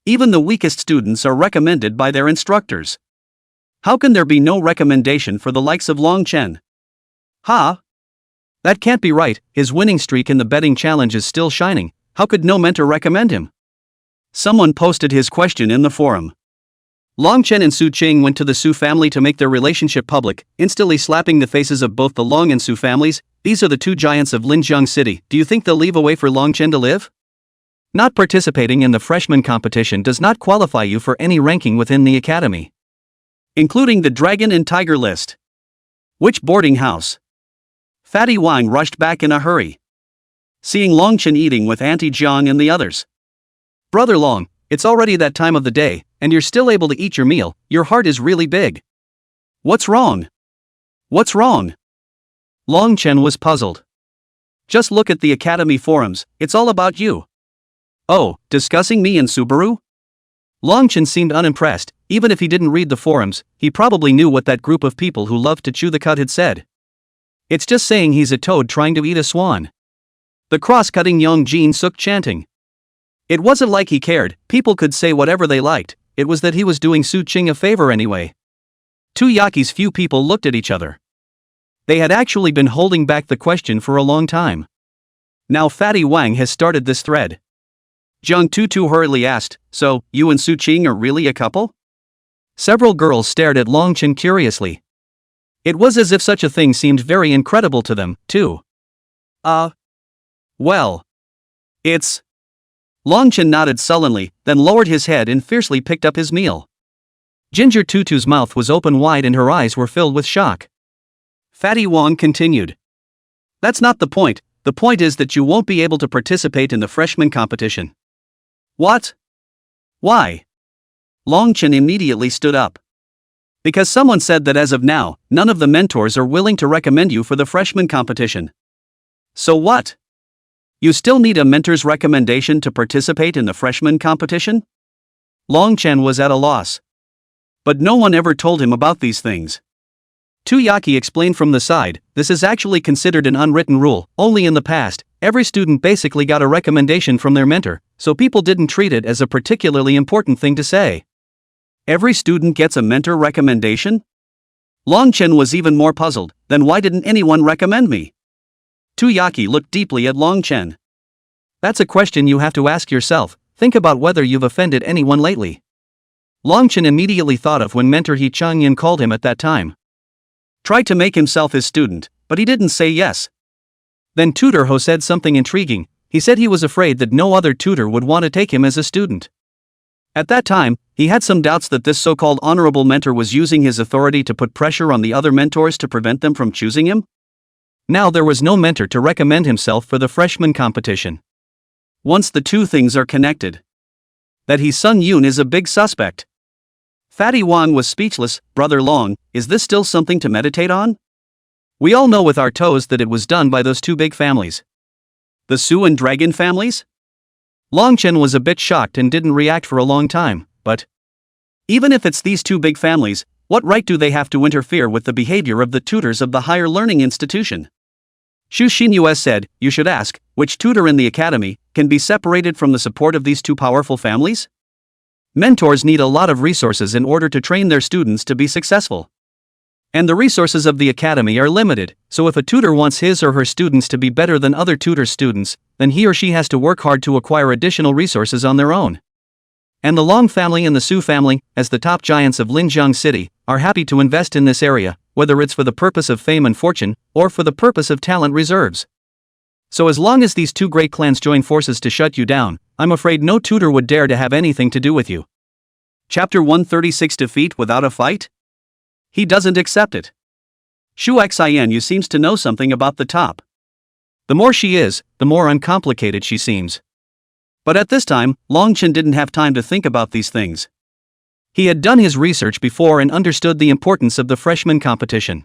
Even the weakest students are recommended by their instructors. How can there be no recommendation for the likes of Long Chen? That can't be right, his winning streak in the betting challenge is still shining, how could no mentor recommend him? Someone posted his question in the forum. Long Chen and Su Qing went to the Su family to make their relationship public, instantly slapping the faces of both the Long and Su families. these are the two giants of Linjiang City, do you think they'll leave a way for Longchen to live? Not participating in the freshman competition does not qualify you for any ranking within the academy, including the Dragon and Tiger list. Which boarding house? Fatty Wang rushed back in a hurry, seeing Longchen eating with Auntie Jiang and the others. Brother Long, it's already that time of the day, and you're still able to eat your meal, your heart is really big. What's wrong? What's wrong? Longchen was puzzled. Just look at the academy forums, it's all about you. Oh, discussing me and Subaru? Longchen seemed unimpressed. Even if he didn't read the forums, he probably knew what that group of people who loved to chew the cud had said. It's just saying he's a toad trying to eat a swan. The cross-cutting young Jin Suk chanting. It wasn't like he cared, people could say whatever they liked, it was that he was doing Su Qing a favor anyway. Two Yaki's few people looked at each other. They had actually been holding back the question for a long time. Now Fatty Wang has started this thread. Jiang Tutu hurriedly asked, so, you and Su Qing are really a couple? Several girls stared at Longchen curiously. It was as if such a thing seemed very incredible to them, too. Well. It's... Longchen nodded sullenly, then lowered his head and fiercely picked up his meal. Ginger Tutu's mouth was open wide and her eyes were filled with shock. Fatty Wang continued. That's not the point is that you won't be able to participate in the freshman competition. What? Why? Longchen immediately stood up. Because someone said that as of now, none of the mentors are willing to recommend you for the freshman competition. So what? You still need a mentor's recommendation to participate in the freshman competition? Longchen was at a loss. But no one ever told him about these things. Tuyaki explained from the side, this is actually considered an unwritten rule, only in the past, every student basically got a recommendation from their mentor, so people didn't treat it as a particularly important thing to say. Every student gets a mentor recommendation? Longchen was even more puzzled, then why didn't anyone recommend me? Tuyaki looked deeply at Longchen. That's a question you have to ask yourself, think about whether you've offended anyone lately. Longchen immediately thought of when mentor He Changyan called him at that time. Tried to make himself his student, but he didn't say yes. Then Tutor Ho said something intriguing, he said he was afraid that no other tutor would want to take him as a student. At that time, he had some doubts that this so-called honorable mentor was using his authority to put pressure on the other mentors to prevent them from choosing him. Now there was no mentor to recommend himself for the freshman competition. Once the two things are connected. That He Sun Yun is a big suspect. Fatty Wang was speechless. Brother Long, is this still something to meditate on? We all know with our toes that it was done by those two big families. The Su and Dragon families? Longchen was a bit shocked and didn't react for a long time, but... Even if it's these two big families, what right do they have to interfere with the behavior of the tutors of the higher learning institution? Xu Xinyue said, you should ask, which tutor in the academy can be separated from the support of these two powerful families? Mentors need a lot of resources in order to train their students to be successful. And the resources of the academy are limited, so if a tutor wants his or her students to be better than other tutors' students, then he or she has to work hard to acquire additional resources on their own. And the Long family and the Su family, as the top giants of Linjiang City, are happy to invest in this area, whether it's for the purpose of fame and fortune, or for the purpose of talent reserves. So as long as these two great clans join forces to shut you down, I'm afraid no tutor would dare to have anything to do with you. Chapter 136 Defeat without a fight? He doesn't accept it. Shu Xianyu seems to know something about the top. The more she is, the more uncomplicated she seems. But at this time, Longchen didn't have time to think about these things. He had done his research before and understood the importance of the freshman competition.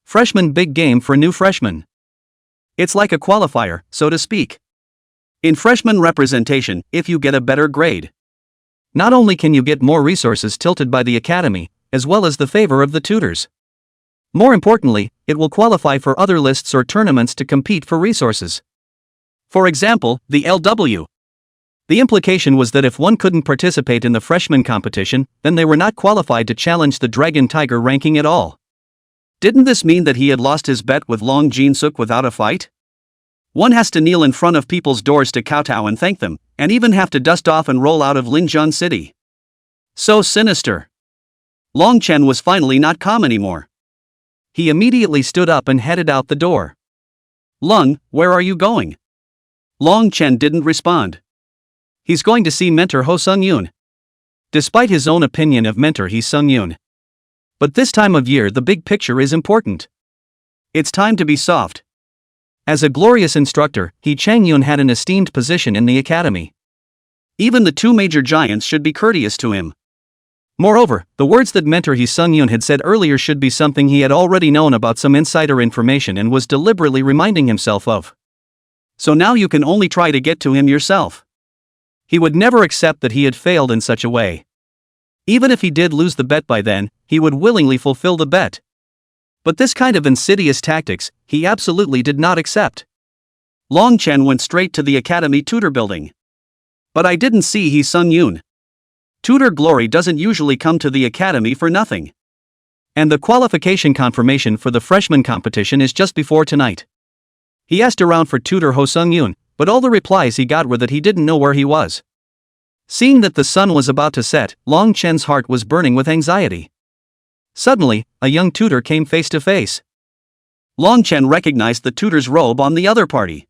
Freshman big game for new freshmen. It's like a qualifier, so to speak. In freshman representation, if you get a better grade, not only can you get more resources tilted by the academy, as well as the favor of the tutors. More importantly, it will qualify for other lists or tournaments to compete for resources. For example, the LW. The implication was that if one couldn't participate in the freshman competition, then they were not qualified to challenge the Dragon Tiger ranking at all. Didn't this mean that he had lost his bet with Long Jinsuk without a fight? One has to kneel in front of people's doors to kowtow and thank them, and even have to dust off and roll out of Linjiang City. So sinister. Longchen was finally not calm anymore. He immediately stood up and headed out the door. Lung, where are you going? Long Chen didn't respond. He's going to see mentor Ho Sung-yoon. Despite his own opinion of mentor Hee Sung-yoon. But this time of year the big picture is important. It's time to be soft. As a glorious instructor, Hee Chang-yoon had an esteemed position in the academy. Even the two major giants should be courteous to him. Moreover, the words that mentor Hee Sung-yoon had said earlier should be something he had already known about, some insider information, and was deliberately reminding himself of. So now you can only try to get to him yourself. He would never accept that he had failed in such a way. Even if he did lose the bet by then, he would willingly fulfill the bet. But this kind of insidious tactics, he absolutely did not accept. Long Chen went straight to the academy tutor building. But I didn't see Hee Sung-yoon. Tutor glory doesn't usually come to the academy for nothing. And the qualification confirmation for the freshman competition is just before tonight. He asked around for tutor Ho Sung-yoon, but all the replies he got were that he didn't know where he was. Seeing that the sun was about to set, Long Chen's heart was burning with anxiety. Suddenly, a young tutor came face to face. Long Chen recognized the tutor's robe on the other party.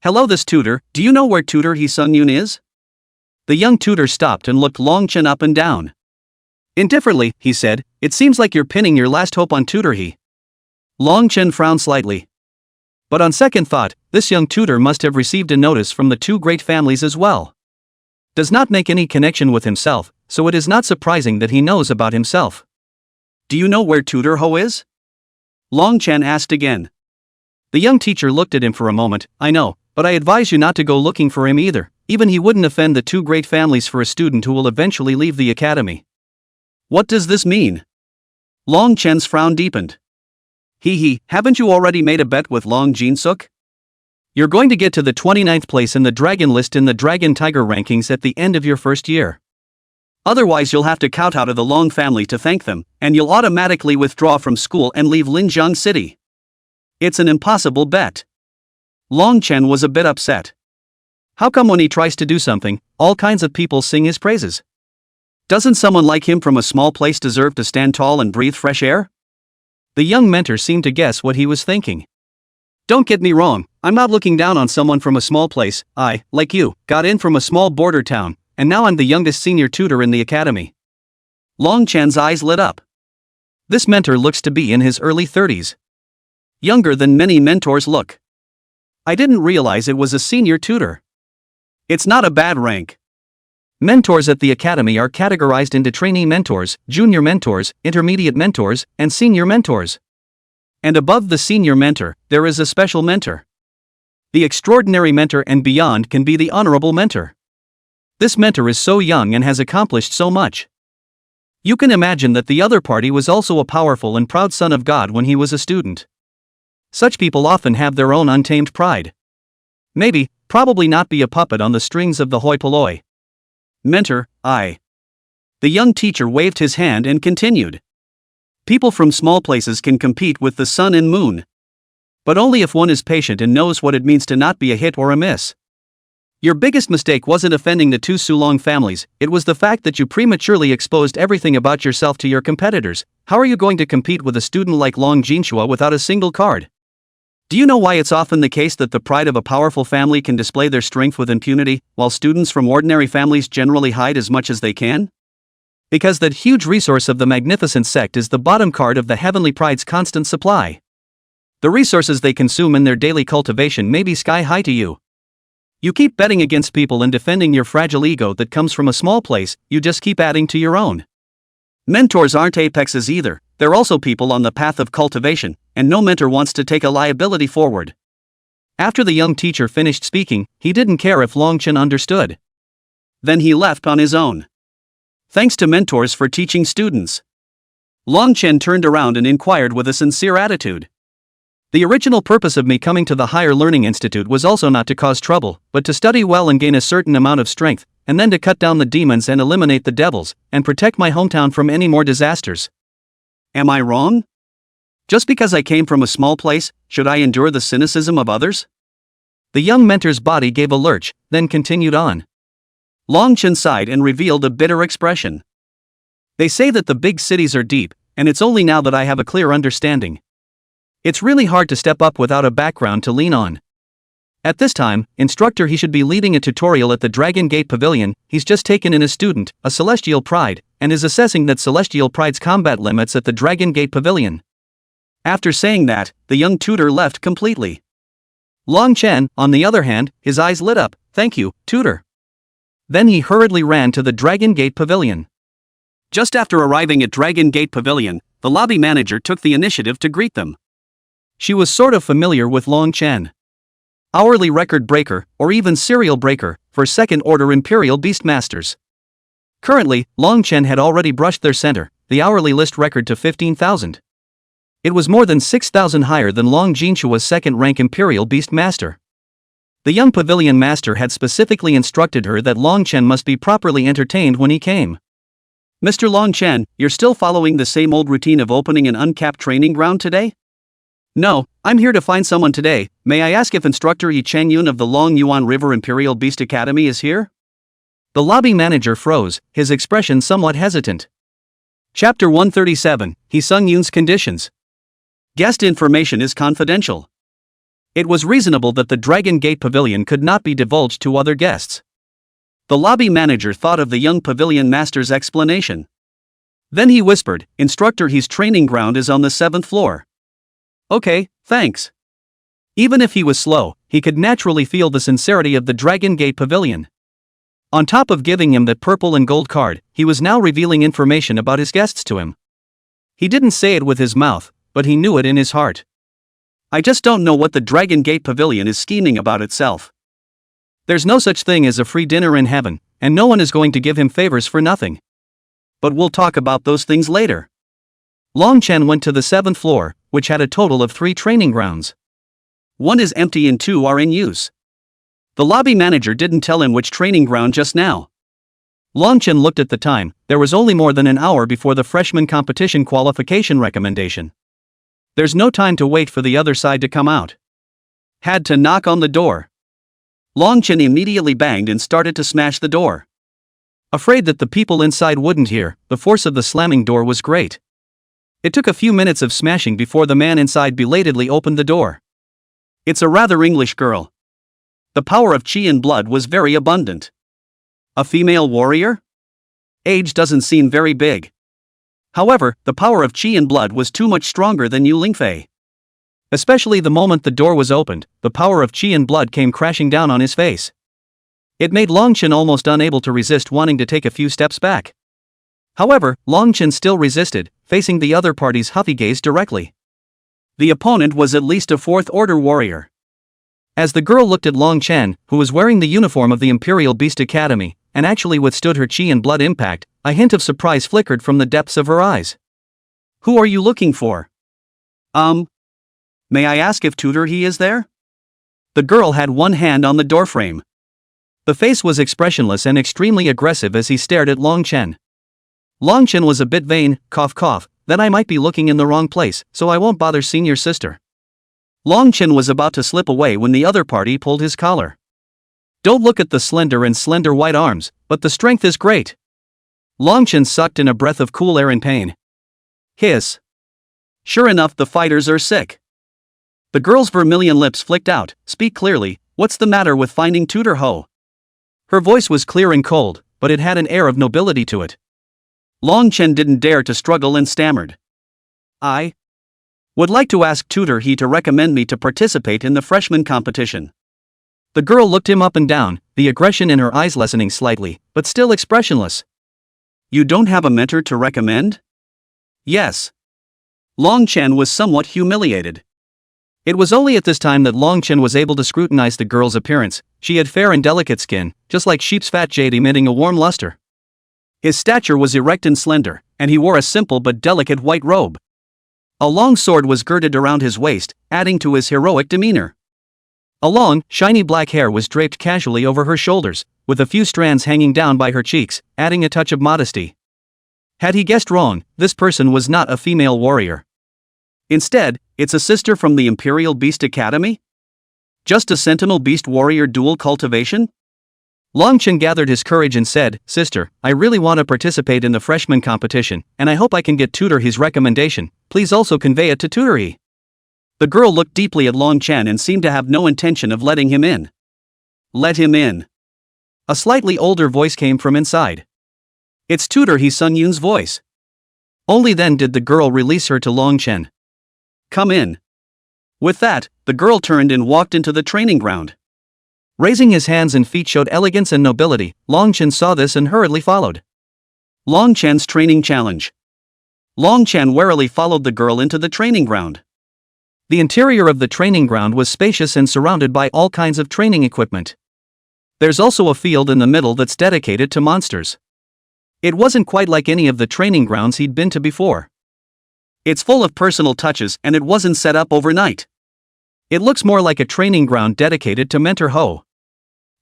Hello, this tutor, do you know where tutor Hee Sung-yoon is? The young tutor stopped and looked Long Chen up and down. Indifferently, he said, it seems like you're pinning your last hope on tutor Hee. Long Chen frowned slightly. But on second thought, this young tutor must have received a notice from the two great families as well. Does not make any connection with himself, so it is not surprising that he knows about himself. Do you know where tutor Ho is? Long Chen asked again. The young teacher looked at him for a moment. I know, but I advise you not to go looking for him either. Even he wouldn't offend the two great families for a student who will eventually leave the academy. What does this mean? Long Chen's frown deepened. Haven't you already made a bet with Long Jin-suk? You're going to get to the 29th place in the Dragon list in the Dragon Tiger rankings at the end of your first year. Otherwise you'll have to kowtow to the Long family to thank them, and you'll automatically withdraw from school and leave Linjiang City. It's an impossible bet. Long Chen was a bit upset. How come when he tries to do something, all kinds of people sing his praises? Doesn't someone like him from a small place deserve to stand tall and breathe fresh air? The young mentor seemed to guess what he was thinking. Don't get me wrong, I'm not looking down on someone from a small place. I, like you, got in from a small border town, and now I'm the youngest senior tutor in the academy. Long Chen's eyes lit up. This mentor looks to be in his early 30s. Younger than many mentors look. I didn't realize it was a senior tutor. It's not a bad rank. Mentors at the academy are categorized into trainee mentors, junior mentors, intermediate mentors, and senior mentors. And above the senior mentor, there is a special mentor. The extraordinary mentor and beyond can be the honorable mentor. This mentor is so young and has accomplished so much. You can imagine that the other party was also a powerful and proud son of God when he was a student. Such people often have their own untamed pride. Probably not be a puppet on the strings of the hoi polloi. Mentor, I. The young teacher waved his hand and continued. People from small places can compete with the sun and moon. But only if one is patient and knows what it means to not be a hit or a miss. Your biggest mistake wasn't offending the two Sulong families, it was the fact that you prematurely exposed everything about yourself to your competitors. How are you going to compete with a student like Long Jinshua without a single card? Do you know why it's often the case that the pride of a powerful family can display their strength with impunity, while students from ordinary families generally hide as much as they can? Because that huge resource of the magnificent sect is the bottom card of the heavenly pride's constant supply. The resources they consume in their daily cultivation may be sky high to you. You keep betting against people and defending your fragile ego that comes from a small place, you just keep adding to your own. Mentors aren't apexes either, they're also people on the path of cultivation, and no mentor wants to take a liability forward. After the young teacher finished speaking, he didn't care if Long Chen understood. Then he left on his own. Thanks to mentors for teaching students. Long Chen turned around and inquired with a sincere attitude. The original purpose of me coming to the Higher Learning Institute was also not to cause trouble, but to study well and gain a certain amount of strength, and then to cut down the demons and eliminate the devils, and protect my hometown from any more disasters. Am I wrong? Just because I came from a small place, should I endure the cynicism of others? The young mentor's body gave a lurch, then continued on. Long Chen sighed and revealed a bitter expression. They say that the big cities are deep, and it's only now that I have a clear understanding. It's really hard to step up without a background to lean on. At this time, instructor he should be leading a tutorial at the Dragon Gate Pavilion. He's just taken in a student, a Celestial Pride, and is assessing that Celestial Pride's combat limits at the Dragon Gate Pavilion. After saying that, the young tutor left completely. Long Chen, on the other hand, his eyes lit up. Thank you, tutor. Then he hurriedly ran to the Dragon Gate Pavilion. Just after arriving at Dragon Gate Pavilion, the lobby manager took the initiative to greet them. She was sort of familiar with Long Chen. Hourly record breaker, or even serial breaker, for second-order Imperial Beastmasters. Currently, Long Chen had already brushed their center, the hourly list record to 15,000. It was more than 6,000 higher than Long Jinshua's second-rank Imperial Beastmaster. The young pavilion master had specifically instructed her that Long Chen must be properly entertained when he came. Mr. Long Chen, you're still following the same old routine of opening an uncapped training ground today? No, I'm here to find someone today. May I ask if instructor Yi Changyun of the Long Yuan River Imperial Beast Academy is here? The lobby manager froze, his expression somewhat hesitant. Chapter 137, He Sung Yun's Conditions. Guest information is confidential. It was reasonable that the Dragon Gate Pavilion could not be divulged to other guests. The lobby manager thought of the young pavilion master's explanation. Then he whispered, Instructor He's training ground is on the 7th floor. Okay, thanks. Even if he was slow, he could naturally feel the sincerity of the Dragon Gate Pavilion. On top of giving him that purple and gold card, he was now revealing information about his guests to him. He didn't say it with his mouth, but he knew it in his heart. I just don't know what the Dragon Gate Pavilion is scheming about itself. There's no such thing as a free dinner in heaven, and no one is going to give him favors for nothing. But we'll talk about those things later. Long Chen went to the 7th floor, which had a total of 3 training grounds. 1 is empty and 2 are in use. The lobby manager didn't tell him which training ground just now. Long Chen looked at the time. There was only more than an hour before the freshman competition qualification recommendation. There's no time to wait for the other side to come out. Had to knock on the door. Long Chen immediately banged and started to smash the door. Afraid that the people inside wouldn't hear, the force of the slamming door was great. It took a few minutes of smashing before the man inside belatedly opened the door. It's a rather English girl. The power of chi and blood was very abundant. A female warrior? Age doesn't seem very big. However, the power of chi and blood was too much stronger than Yu Lingfei. Especially the moment the door was opened, the power of chi and blood came crashing down on his face. It made Long Chen almost unable to resist wanting to take a few steps back. However, Long Chen still resisted, facing the other party's huffy gaze directly. The opponent was at least a 4th-order warrior. As the girl looked at Long Chen, who was wearing the uniform of the Imperial Beast Academy, and actually withstood her chi and blood impact, a hint of surprise flickered from the depths of her eyes. Who are you looking for? May I ask if tutor he is there? The girl had one hand on the doorframe. The face was expressionless and extremely aggressive as he stared at Long Chen. Long Chen was a bit vain, cough cough, then I might be looking in the wrong place, so I won't bother senior sister. Long Chen was about to slip away when the other party pulled his collar. Don't look at the slender white arms, but the strength is great. Long Chen sucked in a breath of cool air in pain. Hiss. Sure enough, the fighters are sick. The girl's vermilion lips flicked out. Speak clearly, what's the matter with finding tutor Ho? Her voice was clear and cold, but it had an air of nobility to it. Long Chen didn't dare to struggle and stammered. I would like to ask tutor he to recommend me to participate in the freshman competition. The girl looked him up and down, the aggression in her eyes lessening slightly, but still expressionless. You don't have a mentor to recommend? Yes. Long Chen was somewhat humiliated. It was only at this time that Long Chen was able to scrutinize the girl's appearance. She had fair and delicate skin, just like sheep's fat jade emitting a warm luster. His stature was erect and slender, and he wore a simple but delicate white robe. A long sword was girded around his waist, adding to his heroic demeanor. A long, shiny black hair was draped casually over her shoulders, with a few strands hanging down by her cheeks, adding a touch of modesty. Had he guessed wrong, this person was not a female warrior. Instead, it's a sister from the Imperial Beast Academy? Just a sentinel beast warrior dual cultivation? Long Chen gathered his courage and said, Sister, I really want to participate in the freshman competition, and I hope I can get tutor his recommendation. Please also convey it to tutor he. The girl looked deeply at Long Chen and seemed to have no intention of letting him in. Let him in. A slightly older voice came from inside. It's tutor He Sung Yoon's voice. Only then did the girl release her to Long Chen. Come in. With that, the girl turned and walked into the training ground. Raising his hands and feet showed elegance and nobility. Long Chen saw this and hurriedly followed. Long Chen's training challenge. Long Chen warily followed the girl into the training ground. The interior of the training ground was spacious and surrounded by all kinds of training equipment. There's also a field in the middle that's dedicated to monsters. It wasn't quite like any of the training grounds he'd been to before. It's full of personal touches and it wasn't set up overnight. It looks more like a training ground dedicated to Mentor Ho.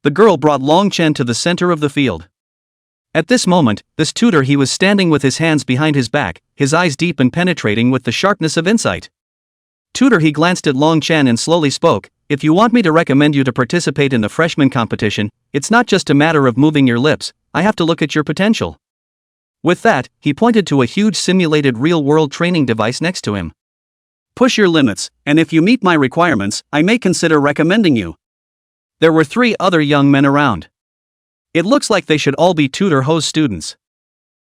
The girl brought Long Chen to the center of the field. At this moment, this tutor he was standing with his hands behind his back, his eyes deep and penetrating with the sharpness of insight. Tutor he glanced at Long Chen and slowly spoke, if you want me to recommend you to participate in the freshman competition, it's not just a matter of moving your lips, I have to look at your potential. With that, he pointed to a huge simulated real-world training device next to him. Push your limits, and if you meet my requirements, I may consider recommending you. There were 3 other young men around. It looks like they should all be Tutor Ho's students.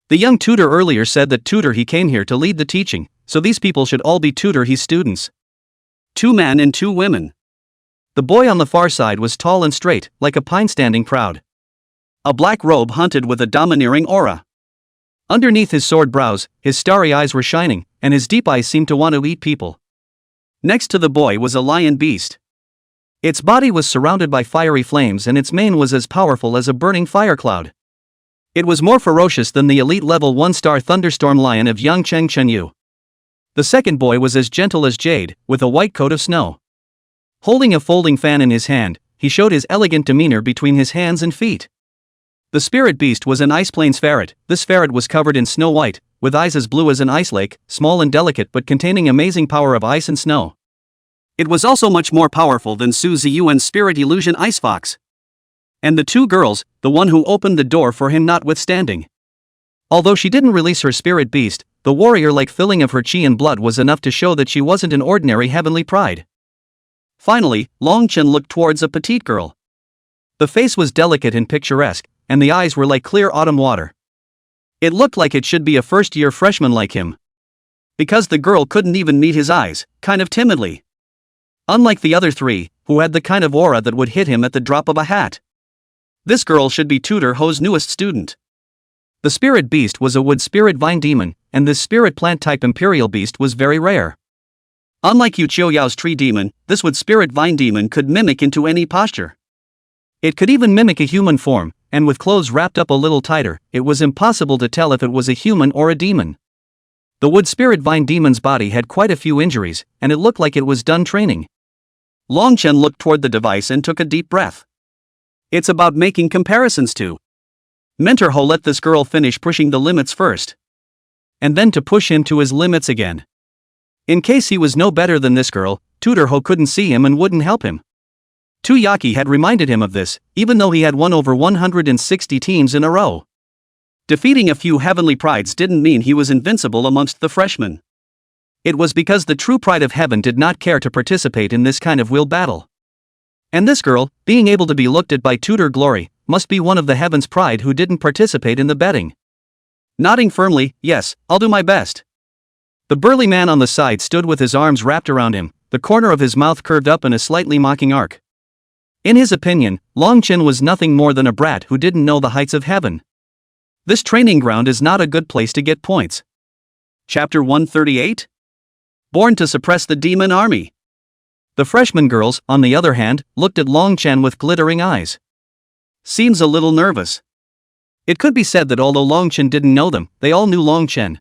The young tutor earlier said that Tutor He came here to lead the teaching, so these people should all be Tutor He's students. 2 men and 2 women. The boy on the far side was tall and straight, like a pine standing proud. A black robe hunted with a domineering aura. Underneath his sword brows, his starry eyes were shining, and his deep eyes seemed to want to eat people. Next to the boy was a lion beast. Its body was surrounded by fiery flames and its mane was as powerful as a burning fire cloud. It was more ferocious than the elite level 1-star thunderstorm lion of Yangcheng Chenyu. The second boy was as gentle as jade, with a white coat of snow. Holding a folding fan in his hand, he showed his elegant demeanor between his hands and feet. The spirit beast was an ice plains ferret. This ferret was covered in snow white, with eyes as blue as an ice lake, small and delicate but containing amazing power of ice and snow. It was also much more powerful than Su Ziyuan's spirit illusion ice fox. And the 2 girls, the one who opened the door for him notwithstanding. Although she didn't release her spirit beast, the warrior-like filling of her chi and blood was enough to show that she wasn't an ordinary heavenly pride. Finally, Long Chen looked towards a petite girl. The face was delicate and picturesque, and the eyes were like clear autumn water. It looked like it should be a first-year freshman like him. Because the girl couldn't even meet his eyes, kind of timidly. Unlike the other 3, who had the kind of aura that would hit him at the drop of a hat. This girl should be Tutor Ho's newest student. The spirit beast was a wood spirit vine demon, and this spirit plant type imperial beast was very rare. Unlike Yu Qiuyao's tree demon, this wood spirit vine demon could mimic into any posture. It could even mimic a human form, and with clothes wrapped up a little tighter, it was impossible to tell if it was a human or a demon. The wood spirit vine demon's body had quite a few injuries, and it looked like it was done training. Long Chen looked toward the device and took a deep breath. It's about making comparisons to. Mentor Ho let this girl finish pushing the limits first. And then to push him to his limits again. In case he was no better than this girl, Tutor Ho couldn't see him and wouldn't help him. Tuyaki had reminded him of this, even though he had won over 160 teams in a row. Defeating a few heavenly prides didn't mean he was invincible amongst the freshmen. It was because the true pride of heaven did not care to participate in this kind of will battle. And this girl, being able to be looked at by Tutor Glory, must be one of the heaven's pride who didn't participate in the betting. Nodding firmly, yes, I'll do my best. The burly man on the side stood with his arms wrapped around him, the corner of his mouth curved up in a slightly mocking arc. In his opinion, Long Chen was nothing more than a brat who didn't know the heights of heaven. This training ground is not a good place to get points. Chapter 138? Born to suppress the demon army. The freshman girls, on the other hand, looked at Long Chen with glittering eyes. Seems a little nervous. It could be said that although Long Chen didn't know them, they all knew Long Chen.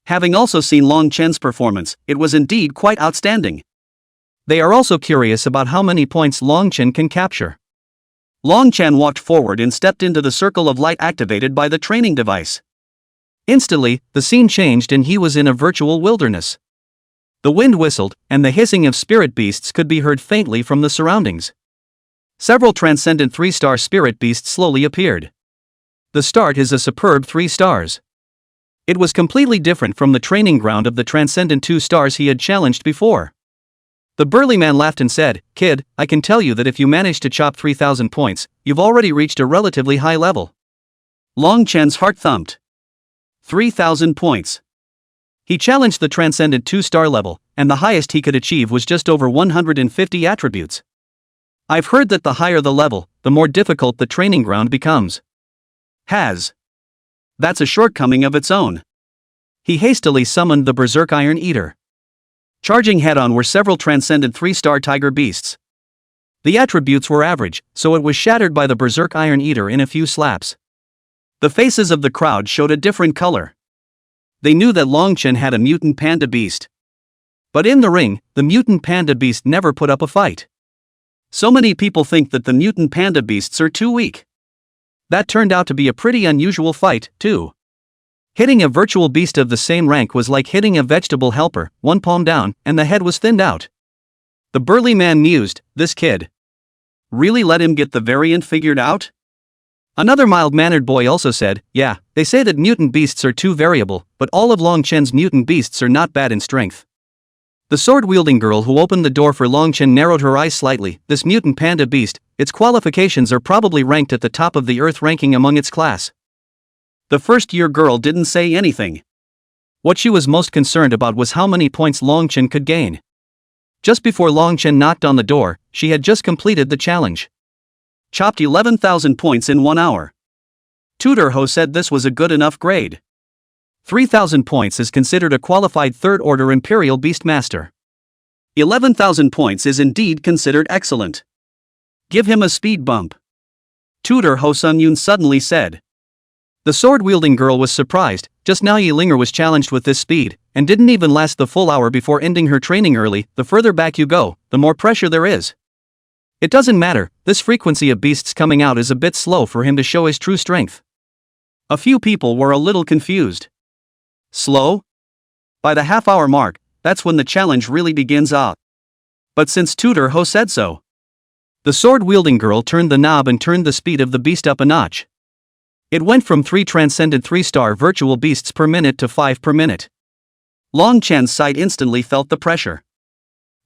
Having also seen Long Chen's performance, it was indeed quite outstanding. They are also curious about how many points Long Chen can capture. Long Chen walked forward and stepped into the circle of light activated by the training device. Instantly, the scene changed and he was in a virtual wilderness. The wind whistled, and the hissing of spirit beasts could be heard faintly from the surroundings. Several transcendent 3-star spirit beasts slowly appeared. The start is a superb 3 stars. It was completely different from the training ground of the transcendent 2 stars he had challenged before. The burly man laughed and said, "Kid, I can tell you that if you manage to chop 3,000 points, you've already reached a relatively high level." Long Chen's heart thumped. 3,000 points. He challenged the transcendent 2-star level, and the highest he could achieve was just over 150 attributes. I've heard that the higher the level, the more difficult the training ground becomes. That's a shortcoming of its own. He hastily summoned the Berserk Iron Eater. Charging head-on were several transcendent 3-star tiger beasts. The attributes were average, so it was shattered by the Berserk Iron Eater in a few slaps. The faces of the crowd showed a different color. They knew that Long Chen had a mutant panda beast. But in the ring, the mutant panda beast never put up a fight. So many people think that the mutant panda beasts are too weak. That turned out to be a pretty unusual fight, too. Hitting a virtual beast of the same rank was like hitting a vegetable helper, one palm down, and the head was thinned out. The burly man mused, "This kid. Really let him get the variant figured out?" Another mild-mannered boy also said, "Yeah, they say that mutant beasts are too variable, but all of Long Chen's mutant beasts are not bad in strength." The sword-wielding girl who opened the door for Long Chen narrowed her eyes slightly. "This mutant panda beast, its qualifications are probably ranked at the top of the earth ranking among its class." The first-year girl didn't say anything. What she was most concerned about was how many points Long Chen could gain. Just before Long Chen knocked on the door, she had just completed the challenge. Chopped 11,000 points in 1 hour. Tutor Ho said this was a good enough grade. 3,000 points is considered a qualified third-order Imperial Beastmaster. 11,000 points is indeed considered excellent. Give him a speed bump. Tutor Ho Sun-Yun suddenly said. The sword-wielding girl was surprised. Just now Yi Linger was challenged with this speed, and didn't even last the full hour before ending her training early. The further back you go, the more pressure there is. It doesn't matter, this frequency of beasts coming out is a bit slow for him to show his true strength. A few people were a little confused. Slow? By the half-hour mark, that's when the challenge really begins out. But since Tutor Ho said so. The sword-wielding girl turned the knob and turned the speed of the beast up a notch. It went from 3 transcendent 3-star virtual beasts per minute to 5 per minute. Long Chen's sight instantly felt the pressure.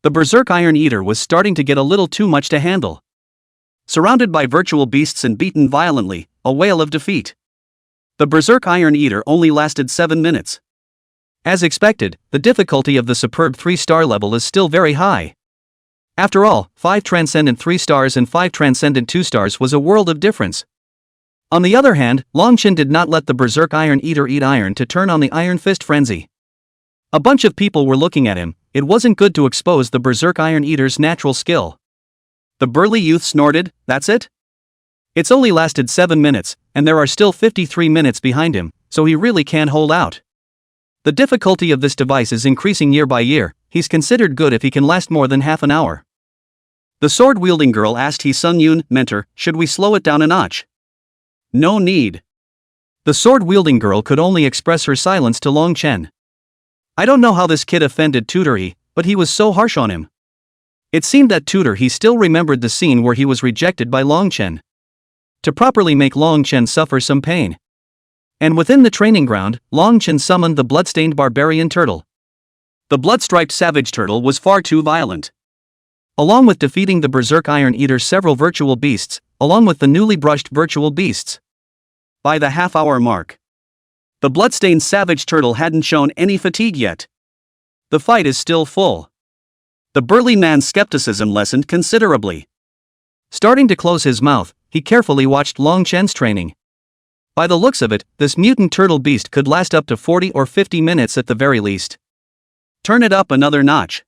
The Berserk Iron Eater was starting to get a little too much to handle. Surrounded by virtual beasts and beaten violently, a wail of defeat. The Berserk Iron Eater only lasted 7 minutes. As expected, the difficulty of the superb 3-star level is still very high. After all, 5 transcendent 3 stars and 5 transcendent 2 stars was a world of difference. On the other hand, Long Chen did not let the Berserk Iron Eater eat iron to turn on the Iron Fist frenzy. A bunch of people were looking at him. It wasn't good to expose the Berserk Iron Eater's natural skill. The burly youth snorted, "That's it? It's only lasted 7 minutes, and there are still 53 minutes behind him, so he really can hold out. The difficulty of this device is increasing year by year. He's considered good if he can last more than half an hour." The sword-wielding girl asked He Sun-Yun, "Mentor, should we slow it down a notch?" "No need." The sword-wielding girl could only express her silence to Long Chen. I don't know how this kid offended Tutor He, but he was so harsh on him. It seemed that Tutor He still remembered the scene where he was rejected by Long Chen. To properly make Long Chen suffer some pain. And within the training ground, Long Chen summoned the bloodstained barbarian turtle. The blood-striped savage turtle was far too violent. Along with defeating the Berserk Iron Eater, several virtual beasts, along with the newly brushed virtual beasts. By the half-hour mark, the bloodstained savage turtle hadn't shown any fatigue yet. The fight is still full. The burly man's skepticism lessened considerably. Starting to close his mouth, he carefully watched Long Chen's training. By the looks of it, this mutant turtle beast could last up to 40 or 50 minutes at the very least. Turn it up another notch.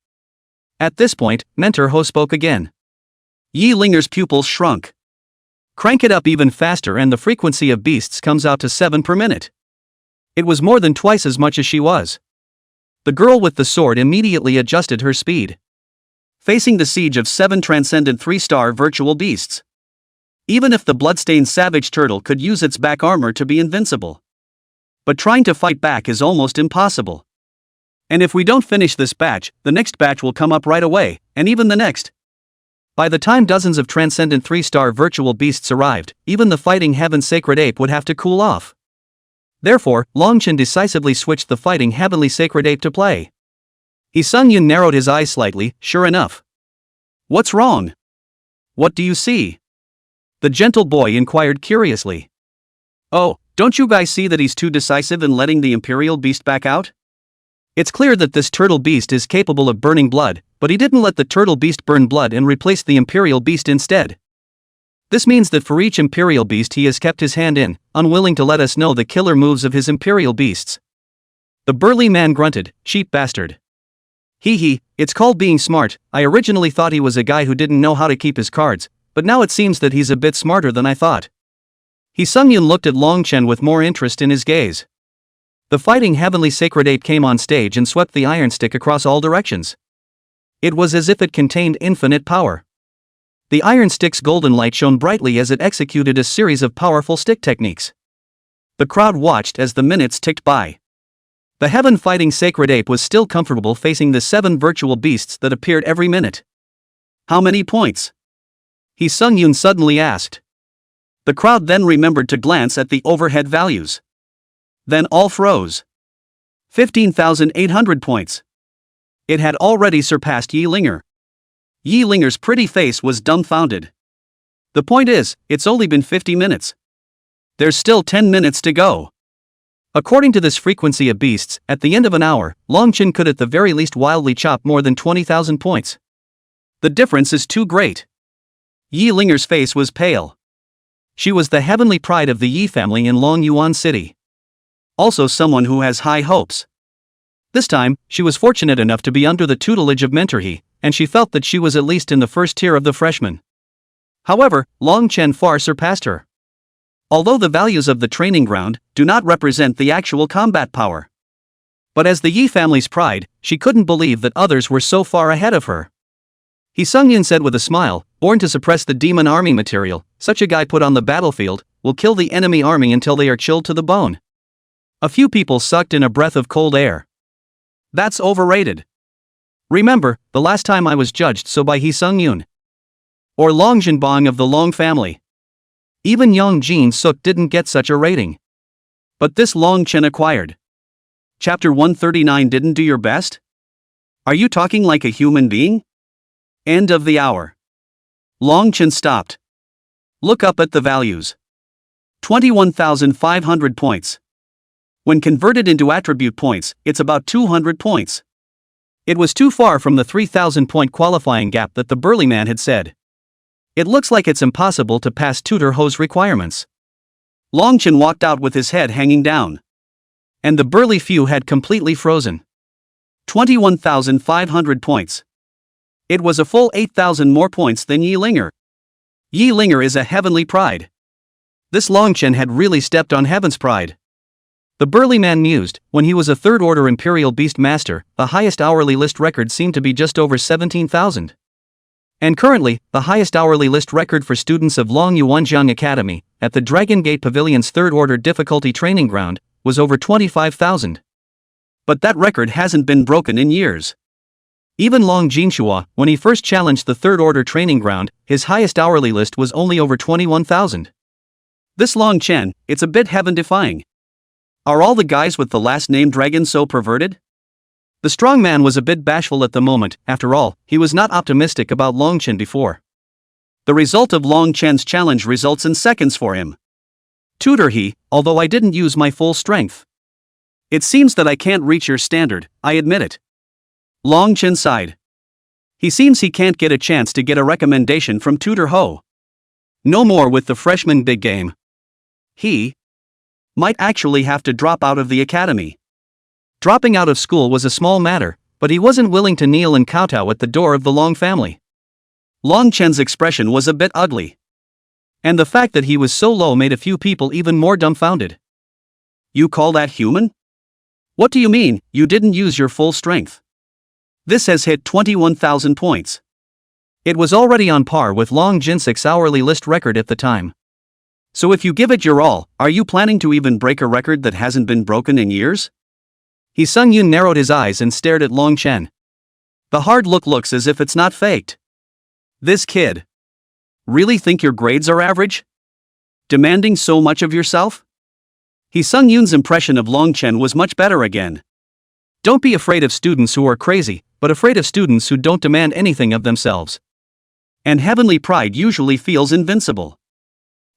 At this point, Mentor Ho spoke again. Yi Linger's pupils shrunk. Crank it up even faster and the frequency of beasts comes out to 7 per minute. It was more than twice as much as she was. The girl with the sword immediately adjusted her speed. Facing the siege of 7 transcendent 3-star virtual beasts. Even if the bloodstained savage turtle could use its back armor to be invincible. But trying to fight back is almost impossible. And if we don't finish this batch, the next batch will come up right away, and even the next. By the time dozens of transcendent 3-star virtual beasts arrived, even the fighting heaven sacred ape would have to cool off. Therefore, Long Chen decisively switched the fighting heavenly sacred ape to play. Hee Sung-yoon narrowed his eyes slightly. Sure enough. What's wrong? What do you see? The gentle boy inquired curiously. Oh, don't you guys see that he's too decisive in letting the Imperial Beast back out? It's clear that this turtle beast is capable of burning blood, but he didn't let the turtle beast burn blood and replaced the Imperial Beast instead. This means that for each Imperial Beast he has kept his hand in, unwilling to let us know the killer moves of his Imperial Beasts. The burly man grunted, cheap bastard. Hee, it's called being smart. I originally thought he was a guy who didn't know how to keep his cards, but now it seems that he's a bit smarter than I thought. Hee Sung-yoon looked at Long Chen with more interest in his gaze. The fighting heavenly sacred ape came on stage and swept the iron stick across all directions. It was as if it contained infinite power. The iron stick's golden light shone brightly as it executed a series of powerful stick techniques. The crowd watched as the minutes ticked by. The heaven-fighting sacred ape was still comfortable facing the 7 virtual beasts that appeared every minute. How many points? Hee Sung-yoon suddenly asked. The crowd then remembered to glance at the overhead values. Then all froze. 15,800 points. It had already surpassed Yi Linger. Yi Linger's pretty face was dumbfounded. The point is, it's only been 50 minutes. There's still 10 minutes to go. According to this frequency of beasts, at the end of an hour, Long Chen could at the very least wildly chop more than 20,000 points. The difference is too great. Yi Linger's face was pale. She was the heavenly pride of the Yi family in Long Yuan City. Also someone who has high hopes. This time, she was fortunate enough to be under the tutelage of Mentor He, and she felt that she was at least in the first tier of the freshmen. However, Long Chen far surpassed her. Although the values of the training ground do not represent the actual combat power. But as the Yi family's pride, she couldn't believe that others were so far ahead of her. Hee Sung-yoon said with a smile, born to suppress the demon army material, such a guy put on the battlefield will kill the enemy army until they are chilled to the bone. A few people sucked in a breath of cold air. That's overrated. Remember, the last time I was judged so by Hee Sung-yoon. Or Long Jinbong of the Long family. Even Yang Jin-suk didn't get such a rating. But this Long Chen acquired. Chapter 139 didn't do your best? Are you talking like a human being? End of the hour. Long Chen stopped. Look up at the values. 21,500 points. When converted into attribute points, it's about 200 points. It was too far from the 3,000-point qualifying gap that the burly man had said. It looks like it's impossible to pass Tutor Ho's requirements. Long Chen walked out with his head hanging down. And the burly few had completely frozen. 21,500 points. It was a full 8,000 more points than Yi Linger. Yi Linger is a heavenly pride. This Long Chen had really stepped on heaven's pride. The burly man mused. When he was a third-order Imperial Beast Master, the highest hourly list record seemed to be just over 17,000. And currently, the highest hourly list record for students of Long Yuanjiang Academy, at the Dragon Gate Pavilion's third-order difficulty training ground, was over 25,000. But that record hasn't been broken in years. Even Long Jinshua, when he first challenged the third-order training ground, his highest hourly list was only over 21,000. This Long Chen, it's a bit heaven-defying. Are all the guys with the last name Dragon so perverted? The strong man was a bit bashful at the moment. After all, he was not optimistic about Long Chen before. The result of Long Chen's challenge results in seconds for him. Tutor He, although I didn't use my full strength. It seems that I can't reach your standard, I admit it. Long Chen sighed. He seems he can't get a chance to get a recommendation from Tutor Ho. No more with the freshman big game. He might actually have to drop out of the academy. Dropping out of school was a small matter, but he wasn't willing to kneel and kowtow at the door of the Long family. Long Chen's expression was a bit ugly. And the fact that he was so low made a few people even more dumbfounded. You call that human? What do you mean, you didn't use your full strength? This has hit 21,000 points. It was already on par with Long Jinsuk's hourly list record at the time. So if you give it your all, are you planning to even break a record that hasn't been broken in years? Hee Sung-yoon narrowed his eyes and stared at Long Chen. The hard look looks as if it's not faked. This kid. Really think your grades are average? Demanding so much of yourself? Hee Sung-yoon's impression of Long Chen was much better again. Don't be afraid of students who are crazy, but afraid of students who don't demand anything of themselves. And heavenly pride usually feels invincible.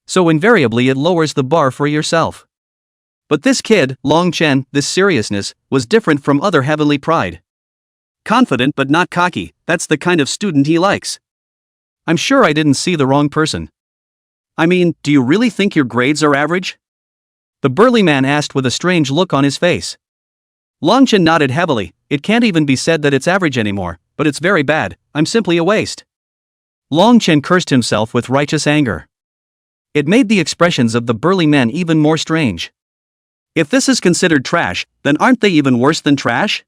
So invariably it lowers the bar for yourself. But this kid, Long Chen, this seriousness, was different from other heavenly pride. Confident but not cocky, that's the kind of student he likes. I'm sure I didn't see the wrong person. I mean, do you really think your grades are average? The burly man asked with a strange look on his face. Long Chen nodded heavily. It can't even be said that it's average anymore, but it's very bad. I'm simply a waste. Long Chen cursed himself with righteous anger. It made the expressions of the burly men even more strange. If this is considered trash, then aren't they even worse than trash?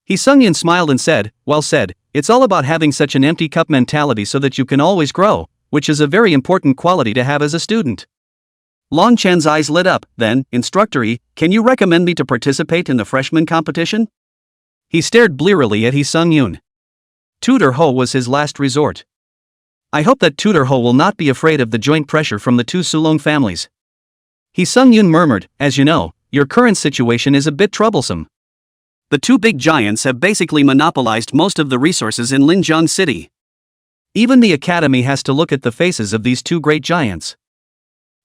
He Sung-yin smiled and said, well said, it's all about having such an empty cup mentality so that you can always grow, which is a very important quality to have as a student. Long Chen's eyes lit up. Then, Instructor Yi, can you recommend me to participate in the freshman competition? He stared blearily at He Sung-yoon. Tutor Ho was his last resort. I hope that Tutor Ho will not be afraid of the joint pressure from the two Sulong families. He Sung-yoon murmured, as you know, your current situation is a bit troublesome. The two big giants have basically monopolized most of the resources in Linjiang City. Even the academy has to look at the faces of these two great giants.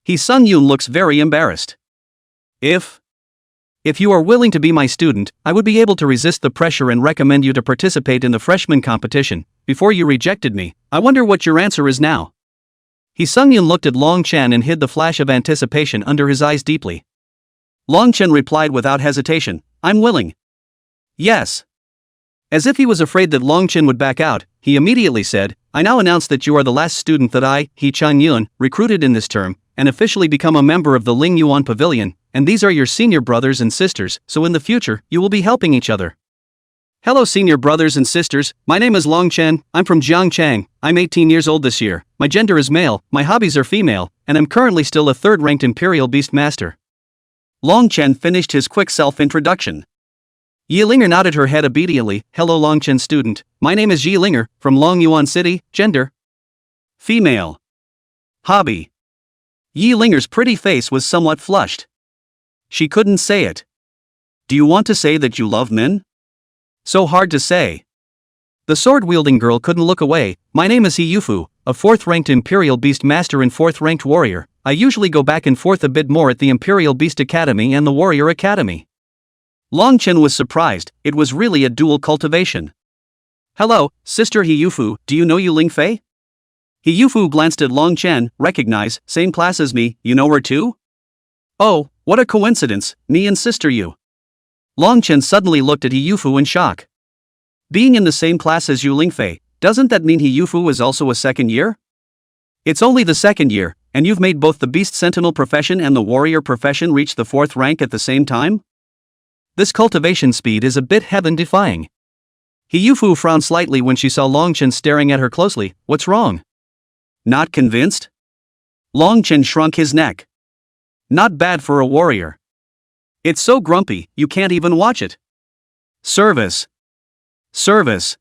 He Sung-yoon looks very embarrassed. If you are willing to be my student, I would be able to resist the pressure and recommend you to participate in the freshman competition. Before you rejected me, I wonder what your answer is now. He Sung-yoon looked at Long Chen and hid the flash of anticipation under his eyes deeply. Long Chen replied without hesitation, I'm willing. Yes. As if he was afraid that Long Chen would back out, he immediately said, I now announce that you are the last student that I, He Chang-yun, recruited in this term, and officially become a member of the Ling Yuan Pavilion, and these are your senior brothers and sisters, so in the future, you will be helping each other. Hello senior brothers and sisters, my name is Long Chen, I'm from Jiangchang, I'm 18 years old this year, my gender is male, my hobbies are female, and I'm currently still a third-ranked Imperial Beast Master. Long Chen finished his quick self-introduction. Yi Linger nodded her head obediently. Hello Long Chen student, my name is Yi Linger, from Long Yuan City, gender? Female. Hobby. Yi Linger's pretty face was somewhat flushed. She couldn't say it. Do you want to say that you love men? So hard to say. The sword-wielding girl couldn't look away. My name is He Yufu, a 4th-ranked Imperial Beast Master and 4th-ranked warrior. I usually go back and forth a bit more at the Imperial Beast Academy and the Warrior Academy. Long Chen was surprised, it was really a dual cultivation. Hello, Sister He Yufu, do you know Yu Lingfei? He Yufu glanced at Long Chen, recognize, same class as me, you know her too? Oh, what a coincidence, me and Sister Yu. Long Chen suddenly looked at He Yufu in shock. Being in the same class as Yu Lingfei, doesn't that mean He Yufu is also a second year? It's only the second year, and you've made both the Beast Sentinel profession and the Warrior profession reach the 4th rank at the same time? This cultivation speed is a bit heaven-defying. He Yufu frowned slightly when she saw Long Chen staring at her closely. What's wrong? Not convinced? Long Chen shrunk his neck. Not bad for a warrior. It's so grumpy, you can't even watch it. Service. Service.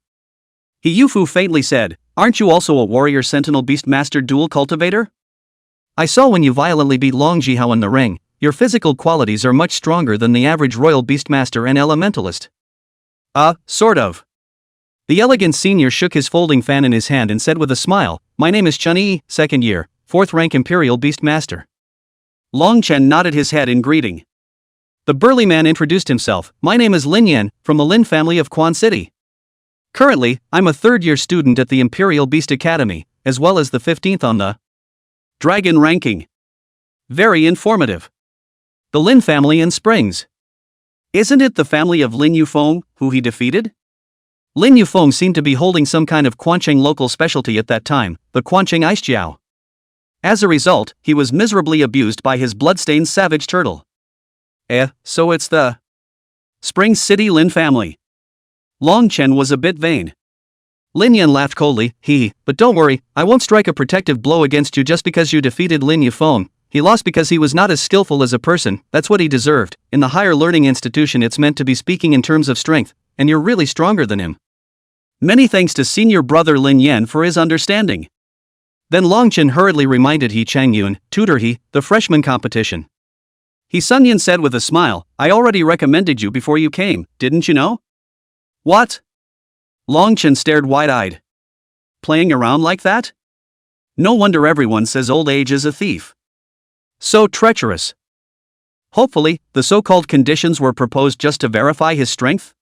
He Yufu faintly said, aren't you also a warrior sentinel beast master dual cultivator? I saw when you violently beat Long Jihao in the ring, your physical qualities are much stronger than the average royal beastmaster and elementalist. Sort of. The elegant senior shook his folding fan in his hand and said with a smile, my name is Chun Yi, 2nd year, 4th rank Imperial Beastmaster. Long Chen nodded his head in greeting. The burly man introduced himself, my name is Lin Yan, from the Lin family of Quan City. Currently, I'm a 3rd-year student at the Imperial Beast Academy, as well as the 15th on the Dragon ranking. Very informative. The Lin family in Springs. Isn't it the family of Lin Yufeng, who he defeated? Lin Yufeng seemed to be holding some kind of Quancheng local specialty at that time, the Quancheng Icejiao. As a result, he was miserably abused by his bloodstained savage turtle. So it's the Springs City Lin family. Long Chen was a bit vain. Lin Yan laughed coldly, but don't worry, I won't strike a protective blow against you just because you defeated Lin Yufeng. He lost because he was not as skillful as a person, that's what he deserved. In the higher learning institution it's meant to be speaking in terms of strength, and you're really stronger than him. Many thanks to senior brother Lin Yan for his understanding. Then Long Chen hurriedly reminded He Chang-yun, tutor He, the freshman competition. He Sun Yun said with a smile, I already recommended you before you came, didn't you know? What? Long Chen stared wide-eyed. Playing around like that? No wonder everyone says old age is a thief. So treacherous. Hopefully, the so-called conditions were proposed just to verify his strength?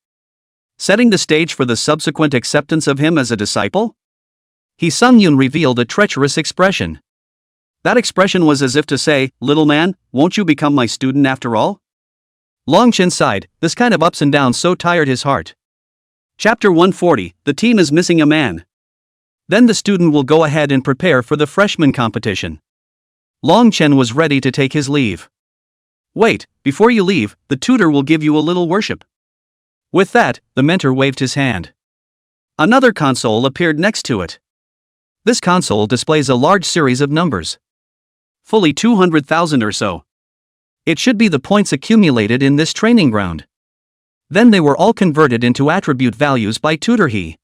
Setting the stage for the subsequent acceptance of him as a disciple? He Sun Yun revealed a treacherous expression. That expression was as if to say, little man, won't you become my student after all? Long Chen sighed, this kind of ups and downs so tired his heart. Chapter 140, the team is missing a man. Then the student will go ahead and prepare for the freshman competition. Long Chen was ready to take his leave. Wait, before you leave, the tutor will give you a little worship. With that, the mentor waved his hand. Another console appeared next to it. This console displays a large series of numbers. Fully 200,000 or so. It should be the points accumulated in this training ground. Then they were all converted into attribute values by Tutor He.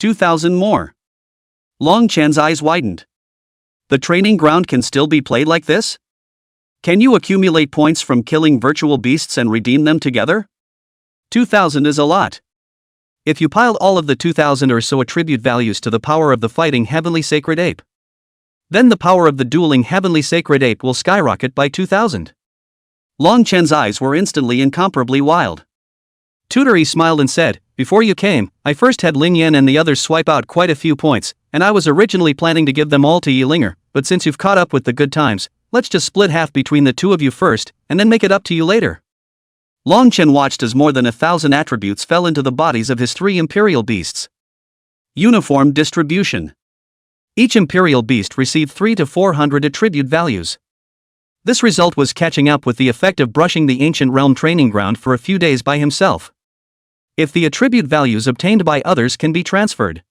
2,000 more. Long Chen's eyes widened. The training ground can still be played like this? Can you accumulate points from killing virtual beasts and redeem them together? 2,000 is a lot. If you piled all of the 2,000 or so attribute values to the power of the fighting heavenly sacred ape, then the power of the dueling heavenly sacred ape will skyrocket by 2,000. Long Chen's eyes were instantly incomparably wild. Tutor He smiled and said, before you came, I first had Ling Yan and the others swipe out quite a few points, and I was originally planning to give them all to Yilinger, but since you've caught up with the good times, let's just split half between the two of you first, and then make it up to you later. Long Chen watched as more than 1,000 attributes fell into the bodies of his 3 imperial beasts. Uniform distribution. Each imperial beast received 300 to 400 attribute values. This result was catching up with the effect of brushing the ancient realm training ground for a few days by himself. If the attribute values obtained by others can be transferred,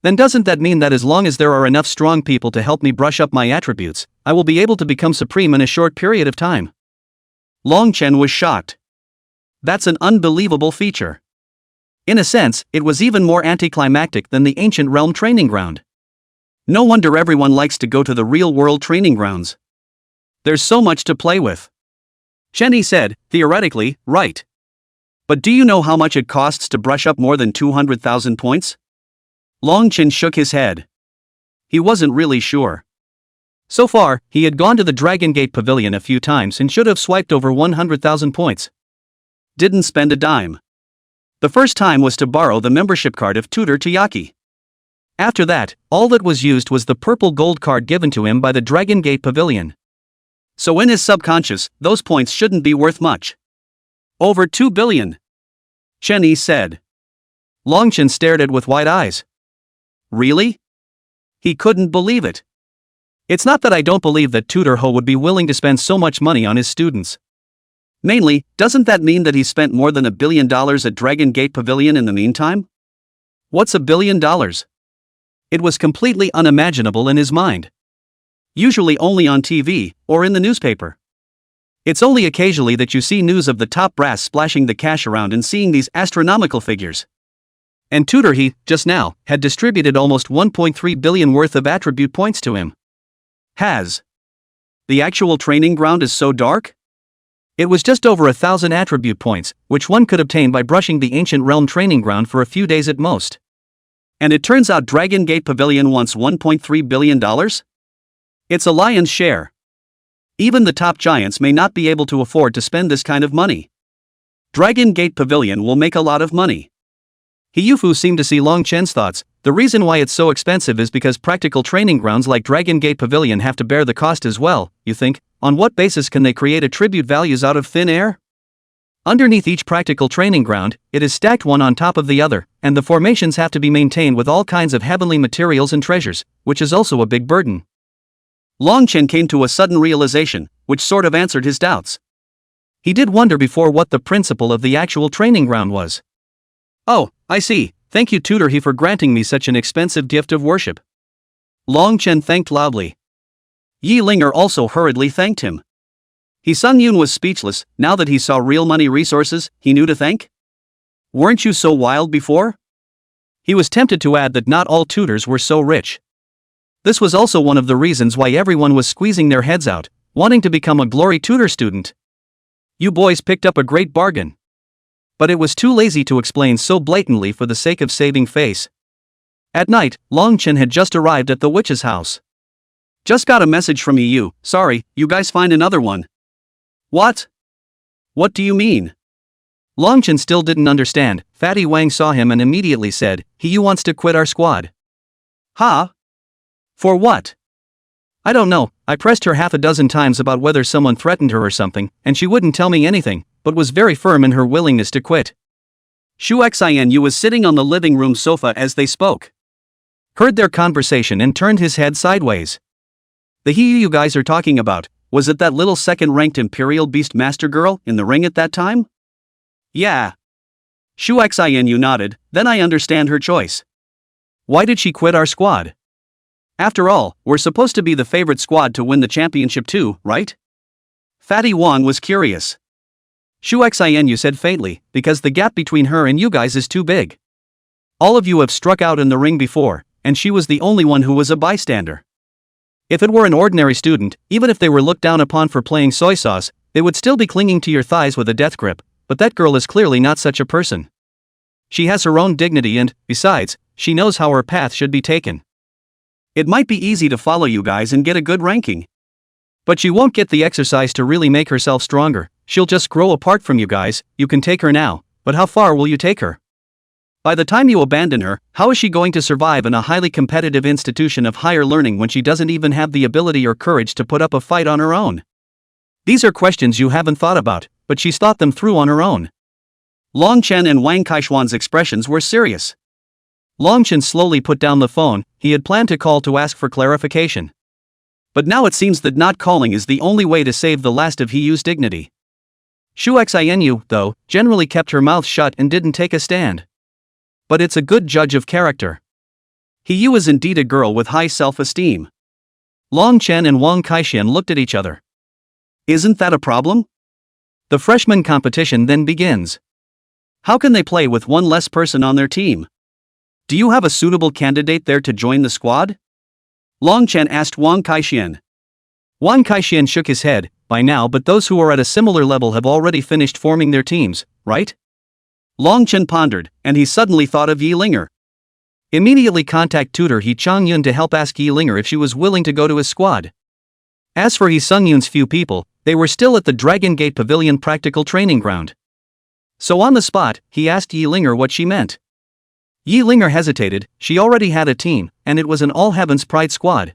then doesn't that mean that as long as there are enough strong people to help me brush up my attributes, I will be able to become supreme in a short period of time? Long Chen was shocked. That's an unbelievable feature. In a sense, it was even more anticlimactic than the ancient realm training ground. No wonder everyone likes to go to the real-world training grounds. There's so much to play with. Chen Yi said, theoretically, right. But do you know how much it costs to brush up more than 200,000 points? Long Chen shook his head. He wasn't really sure. So far, he had gone to the Dragon Gate Pavilion a few times and should have swiped over 100,000 points. Didn't spend a dime. The first time was to borrow the membership card of Tutor Tayaki. After that, all that was used was the purple gold card given to him by the Dragon Gate Pavilion. So in his subconscious, those points shouldn't be worth much. Over 2 billion. Chen Yi said. Long Chen stared at it with wide eyes. Really? He couldn't believe it. It's not that I don't believe that Tutor Ho would be willing to spend so much money on his students. Mainly, doesn't that mean that he spent more than $1 billion at Dragon Gate Pavilion in the meantime? What's $1 billion? It was completely unimaginable in his mind. Usually only on TV, or in the newspaper. It's only occasionally that you see news of the top brass splashing the cash around and seeing these astronomical figures. And Tutor He, just now, had distributed almost 1.3 billion worth of attribute points to him. Has the actual training ground is so dark? It was just over 1,000 attribute points, which one could obtain by brushing the ancient realm training ground for a few days at most. And it turns out Dragon Gate Pavilion wants $1.3 billion? It's a lion's share. Even the top giants may not be able to afford to spend this kind of money. Dragon Gate Pavilion will make a lot of money. He Yufu seemed to see Long Chen's thoughts. The reason why it's so expensive is because practical training grounds like Dragon Gate Pavilion have to bear the cost as well, you think. On what basis can they create attribute values out of thin air? Underneath each practical training ground, it is stacked one on top of the other, and the formations have to be maintained with all kinds of heavenly materials and treasures, which is also a big burden. Long Chen came to a sudden realization, which sort of answered his doubts. He did wonder before what the principle of the actual training ground was. Oh, I see, thank you Tutor He for granting me such an expensive gift of worship. Long Chen thanked loudly. Yi Linger also hurriedly thanked him. He Sun Yun was speechless. Now that he saw real money resources, he knew to thank? Weren't you so wild before? He was tempted to add that not all tutors were so rich. This was also one of the reasons why everyone was squeezing their heads out, wanting to become a glory tutor student. You boys picked up a great bargain. But it was too lazy to explain so blatantly for the sake of saving face. At night, Longchen had just arrived at the witch's house. Just got a message from EU, sorry, you guys find another one. What? What do you mean? Longchen still didn't understand. Fatty Wang saw him and immediately said, He wants to quit our squad. Huh? For what? I don't know, I pressed her half a dozen times about whether someone threatened her or something, and she wouldn't tell me anything, but was very firm in her willingness to quit. Shu Xianyu was sitting on the living room sofa as they spoke. Heard their conversation and turned his head sideways. The he you guys are talking about, was it that little second-ranked Imperial Beast Master girl in the ring at that time? Yeah. Shu Xianyu nodded, then I understand her choice. Why did she quit our squad? After all, we're supposed to be the favorite squad to win the championship too, right? Fatty Wang was curious. Shu Xianyu said faintly, because the gap between her and you guys is too big. All of you have struck out in the ring before, and she was the only one who was a bystander. If it were an ordinary student, even if they were looked down upon for playing soy sauce, they would still be clinging to your thighs with a death grip, but that girl is clearly not such a person. She has her own dignity and, besides, she knows how her path should be taken. It might be easy to follow you guys and get a good ranking. But she won't get the exercise to really make herself stronger, she'll just grow apart from you guys. You can take her now, but how far will you take her? By the time you abandon her, how is she going to survive in a highly competitive institution of higher learning when she doesn't even have the ability or courage to put up a fight on her own? These are questions you haven't thought about, but she's thought them through on her own. Longchen and Wang Kaishuan's expressions were serious. Longchen slowly put down the phone. He had planned to call to ask for clarification. But now it seems that not calling is the only way to save the last of Hiyu's dignity. Shu Xianyu, though, generally kept her mouth shut and didn't take a stand. But it's a good judge of character. Hiyu is indeed a girl with high self-esteem. Longchen and Wang Kaishian looked at each other. Isn't that a problem? The freshman competition then begins. How can they play with one less person on their team? Do you have a suitable candidate there to join the squad? Longchen asked Wang Kaishian. Wang Kaishian shook his head, by now but those who are at a similar level have already finished forming their teams, right? Longchen pondered, and he suddenly thought of Yi Linger. Immediately contact tutor He Changyun to help ask Yi Linger if she was willing to go to his squad. As for He Sungyun's few people, they were still at the Dragon Gate Pavilion practical training ground. So on the spot, he asked Yi Linger what she meant. Yi Linger hesitated. She already had a team, and it was an All Heavens Pride squad.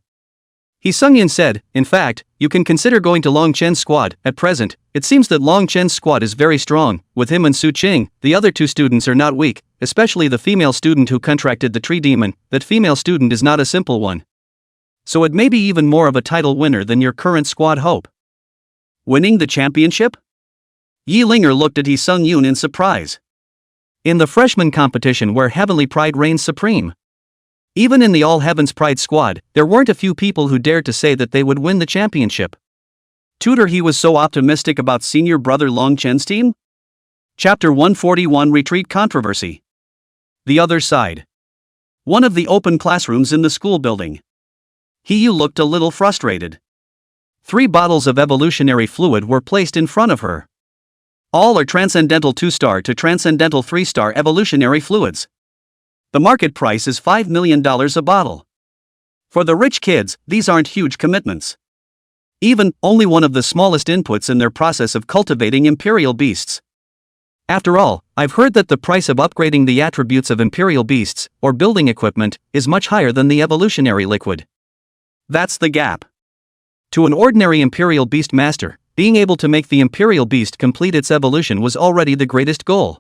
He Sungyun said, in fact, you can consider going to Longchen's squad. At present, it seems that Longchen's squad is very strong. With him and Su Qing, the other two students are not weak, especially the female student who contracted the tree demon. That female student is not a simple one. So it may be even more of a title winner than your current squad hope. Winning the championship? Yi Linger looked at He Sungyun in surprise. In the freshman competition where Heavenly Pride reigns supreme. Even in the All Heavens Pride squad, there weren't a few people who dared to say that they would win the championship. Tutor He was so optimistic about senior brother Longchen's team? Chapter 141 Retreat Controversy. The other side. One of the open classrooms in the school building. Hiyu looked a little frustrated. 3 bottles of evolutionary fluid were placed in front of her. All are Transcendental 2-star to Transcendental 3-star evolutionary fluids. The market price is $5 million a bottle. For the rich kids, these aren't huge commitments. Even, only one of the smallest inputs in their process of cultivating imperial beasts. After all, I've heard that the price of upgrading the attributes of imperial beasts, or building equipment, is much higher than the evolutionary liquid. That's the gap. To an ordinary imperial beast master, being able to make the imperial beast complete its evolution was already the greatest goal.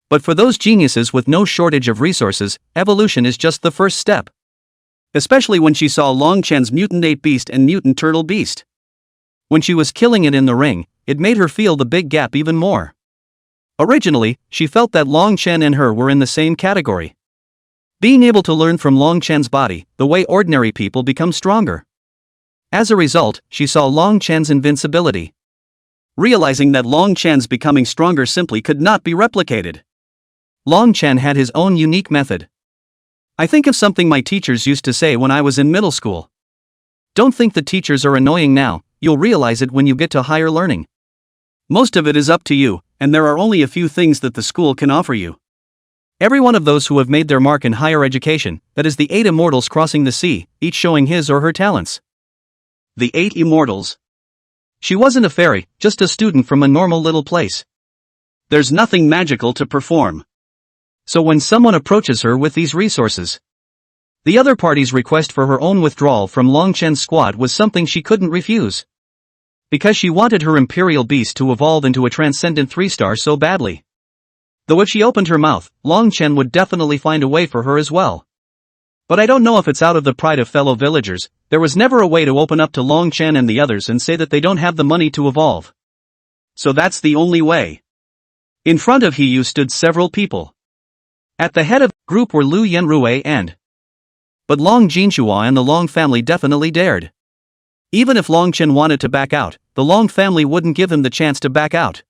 But for those geniuses with no shortage of resources, evolution is just the first step. Especially when she saw Longchen's mutant ape beast and mutant turtle beast. When she was killing it in the ring, it made her feel the big gap even more. Originally, she felt that Longchen and her were in the same category. Being able to learn from Longchen's body, the way ordinary people become stronger. As a result, she saw Longchen's invincibility. Realizing that Longchen's becoming stronger simply could not be replicated. Longchen had his own unique method. I think of something my teachers used to say when I was in middle school. Don't think the teachers are annoying now, you'll realize it when you get to higher learning. Most of it is up to you, and there are only a few things that the school can offer you. Every one of those who have made their mark in higher education, that is the 8 immortals crossing the sea, each showing his or her talents. The 8 immortals. She wasn't a fairy, just a student from a normal little place. There's nothing magical to perform. So when someone approaches her with these resources, the other party's request for her own withdrawal from Long Chen's squad was something she couldn't refuse. Because she wanted her imperial beast to evolve into a transcendent 3-star so badly. Though if she opened her mouth, Long Chen would definitely find a way for her as well. But I don't know if it's out of the pride of fellow villagers, there was never a way to open up to Long Chen and the others and say that they don't have the money to evolve. So that's the only way. In front of Hiyu stood several people. At the head of the group were Lu Yenrui and... But Long Jinhua and the Long family definitely dared. Even if Long Chen wanted to back out, the Long family wouldn't give him the chance to back out.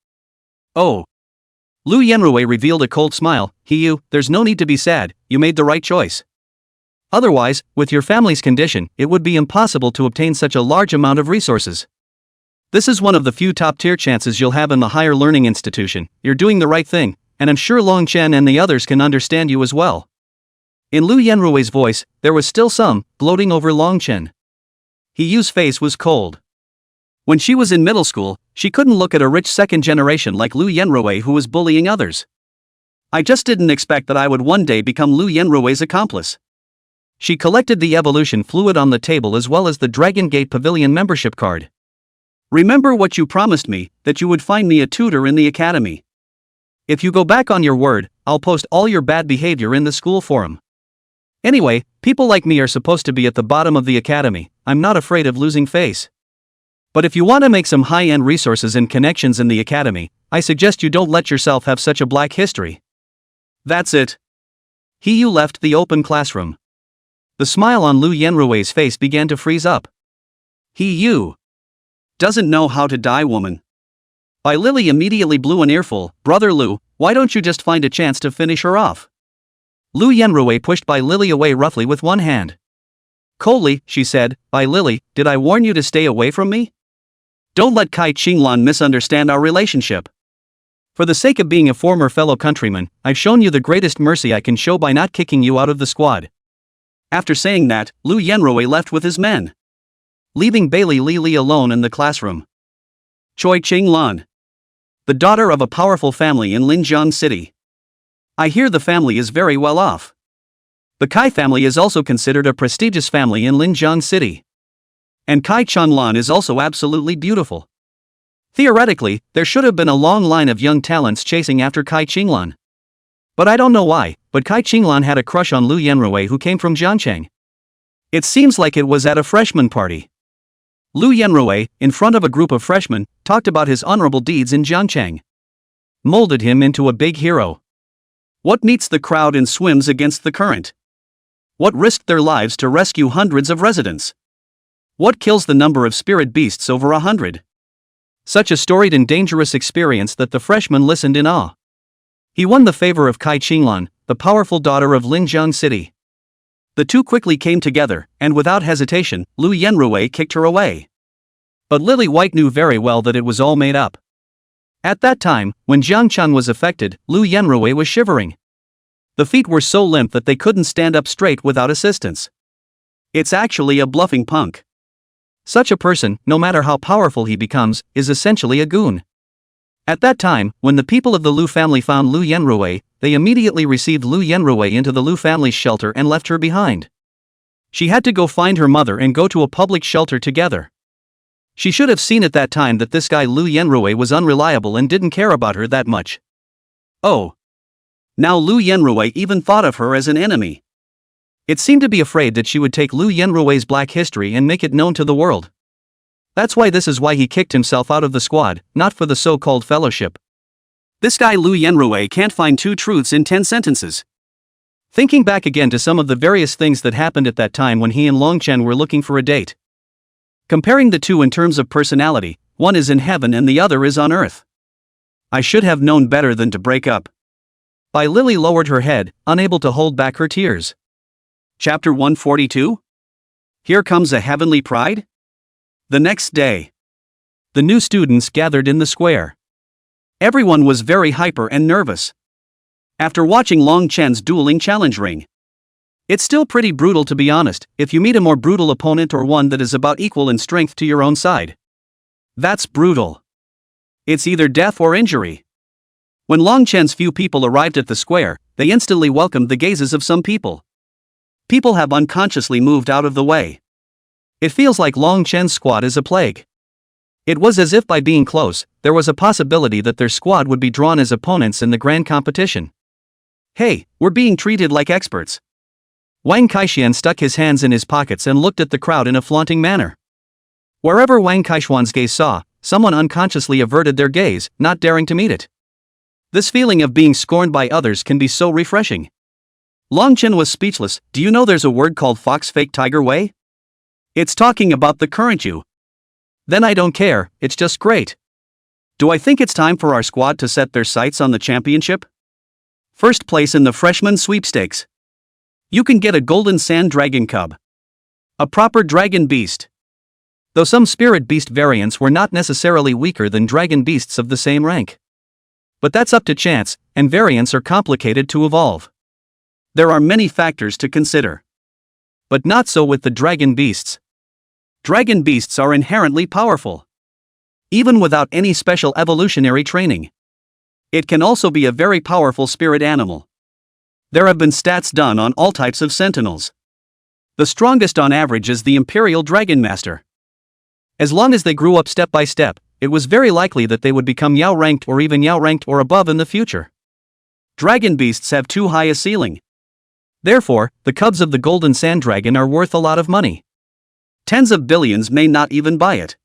Oh. Lu Yenrui revealed a cold smile. Hiyu, there's no need to be sad, you made the right choice. Otherwise, with your family's condition, it would be impossible to obtain such a large amount of resources. This is one of the few top-tier chances you'll have in the higher learning institution. You're doing the right thing, and I'm sure Long Chen and the others can understand you as well. In Lu Yenrui's voice, there was still some gloating over Long Chen. Hiyu's face was cold. When she was in middle school, she couldn't look at a rich second generation like Lu Yenrui who was bullying others. I just didn't expect that I would one day become Lu Yenrui's accomplice. She collected the evolution fluid on the table as well as the Dragon Gate Pavilion membership card. Remember what you promised me, that you would find me a tutor in the academy. If you go back on your word, I'll post all your bad behavior in the school forum. Anyway, people like me are supposed to be at the bottom of the academy, I'm not afraid of losing face. But if you want to make some high-end resources and connections in the academy, I suggest you don't let yourself have such a black history. That's it. Hiyu left the open classroom. The smile on Lu Yenrui's face began to freeze up. Hiyu doesn't know how to die, woman. Bai Lily immediately blew an earful. Brother Lu, why don't you just find a chance to finish her off? Lu Yenrui pushed Bai Lily away roughly with one hand. Coldly, she said, Bai Lily, did I warn you to stay away from me? Don't let Kai Qinglan misunderstand our relationship. For the sake of being a former fellow countryman, I've shown you the greatest mercy I can show by not kicking you out of the squad. After saying that, Lu Yenrui left with his men, leaving Bailey Li alone in the classroom. Choi Qinglan, the daughter of a powerful family in Linjiang City. I hear the family is very well off. The Kai family is also considered a prestigious family in Linjiang City. And Kai Chanlan is also absolutely beautiful. Theoretically, there should have been a long line of young talents chasing after Kai Qinglan. But I don't know why, but Kai Qinglan had a crush on Lu Yenrui who came from Jiangcheng. It seems like it was at a freshman party. Lu Yenrui, in front of a group of freshmen, talked about his honorable deeds in Jiangcheng. Molded him into a big hero. What meets the crowd and swims against the current? What risked their lives to rescue hundreds of residents? What kills the number of spirit beasts over 100? Such a storied and dangerous experience that the freshmen listened in awe. He won the favor of Kai Qinglan, the powerful daughter of Linjiang City. The two quickly came together, and without hesitation, Lu Yenrui kicked her away. But Lily White knew very well that it was all made up. At that time, when Jiangcheng was affected, Lu Yenrui was shivering. The feet were so limp that they couldn't stand up straight without assistance. It's actually a bluffing punk. Such a person, no matter how powerful he becomes, is essentially a goon. At that time, when the people of the Lu family found Lu Yenrui, they immediately received Lu Yenrui into the Lu family's shelter and left her behind. She had to go find her mother and go to a public shelter together. She should have seen at that time that this guy Lu Yenrui was unreliable and didn't care about her that much. Oh. Now Lu Yenrui even thought of her as an enemy. It seemed to be afraid that she would take Lu Yenrui's black history and make it known to the world. This is why he kicked himself out of the squad, not for the so-called fellowship. This guy Lu Yenrui can't find two truths in 10 sentences. Thinking back again to some of the various things that happened at that time when he and Long Chen were looking for a date. Comparing the two in terms of personality, one is in heaven and the other is on earth. I should have known better than to break up. Bai Lily lowered her head, unable to hold back her tears. Chapter 142? Here comes a heavenly pride? The next day. The new students gathered in the square. Everyone was very hyper and nervous. After watching Long Chen's dueling challenge ring, it's still pretty brutal, to be honest, if you meet a more brutal opponent or one that is about equal in strength to your own side. That's brutal. It's either death or injury. When Long Chen's few people arrived at the square, they instantly welcomed the gazes of some people. People have unconsciously moved out of the way. It feels like Long Chen's squad is a plague. It was as if by being close, there was a possibility that their squad would be drawn as opponents in the grand competition. Hey, we're being treated like experts. Wang Kaixian stuck his hands in his pockets and looked at the crowd in a flaunting manner. Wherever Wang Kaishuan's gaze saw, someone unconsciously averted their gaze, not daring to meet it. This feeling of being scorned by others can be so refreshing. Long Chen was speechless. Do you know there's a word called fox fake tiger way? It's talking about the current you. Then I don't care, it's just great. Do I think it's time for our squad to set their sights on the championship? First place in the freshman sweepstakes. You can get a golden sand dragon cub. A proper dragon beast. Though some spirit beast variants were not necessarily weaker than dragon beasts of the same rank. But that's up to chance, and variants are complicated to evolve. There are many factors to consider. But not so with the dragon beasts. Dragon beasts are inherently powerful. Even without any special evolutionary training. It can also be a very powerful spirit animal. There have been stats done on all types of sentinels. The strongest on average is the Imperial Dragon Master. As long as they grew up step by step, it was very likely that they would become Yao ranked or even Yao ranked or above in the future. Dragon beasts have too high a ceiling. Therefore, the cubs of the Golden Sand Dragon are worth a lot of money. Tens of billions may not even buy it.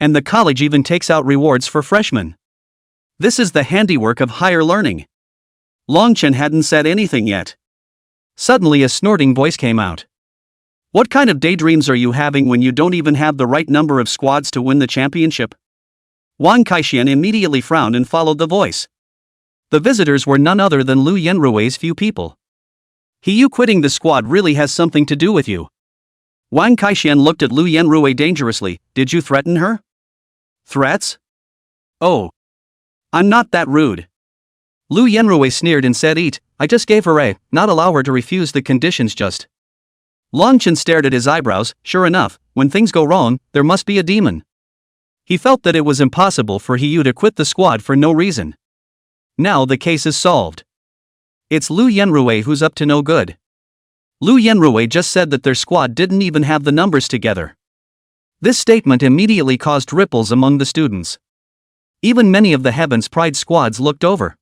And the college even takes out rewards for freshmen. This is the handiwork of higher learning. Long Chen hadn't said anything yet. Suddenly a snorting voice came out. What kind of daydreams are you having when you don't even have the right number of squads to win the championship? Wang Kaixian immediately frowned and followed the voice. The visitors were none other than Lu Yenrui's few people. You quitting the squad really has something to do with you. Wang Kaixian looked at Lu Yenrui dangerously. Did you threaten her? Threats? Oh. I'm not that rude. Lu Yenrui sneered and said, I just gave her not allow her to refuse the conditions just. Long Chen stared at his eyebrows. Sure enough, when things go wrong, there must be a demon. He felt that it was impossible for Yu to quit the squad for no reason. Now the case is solved. It's Lu Yenrui who's up to no good. Lu Yenrui just said that their squad didn't even have the numbers together. This statement immediately caused ripples among the students. Even many of the Heaven's Pride squads looked over.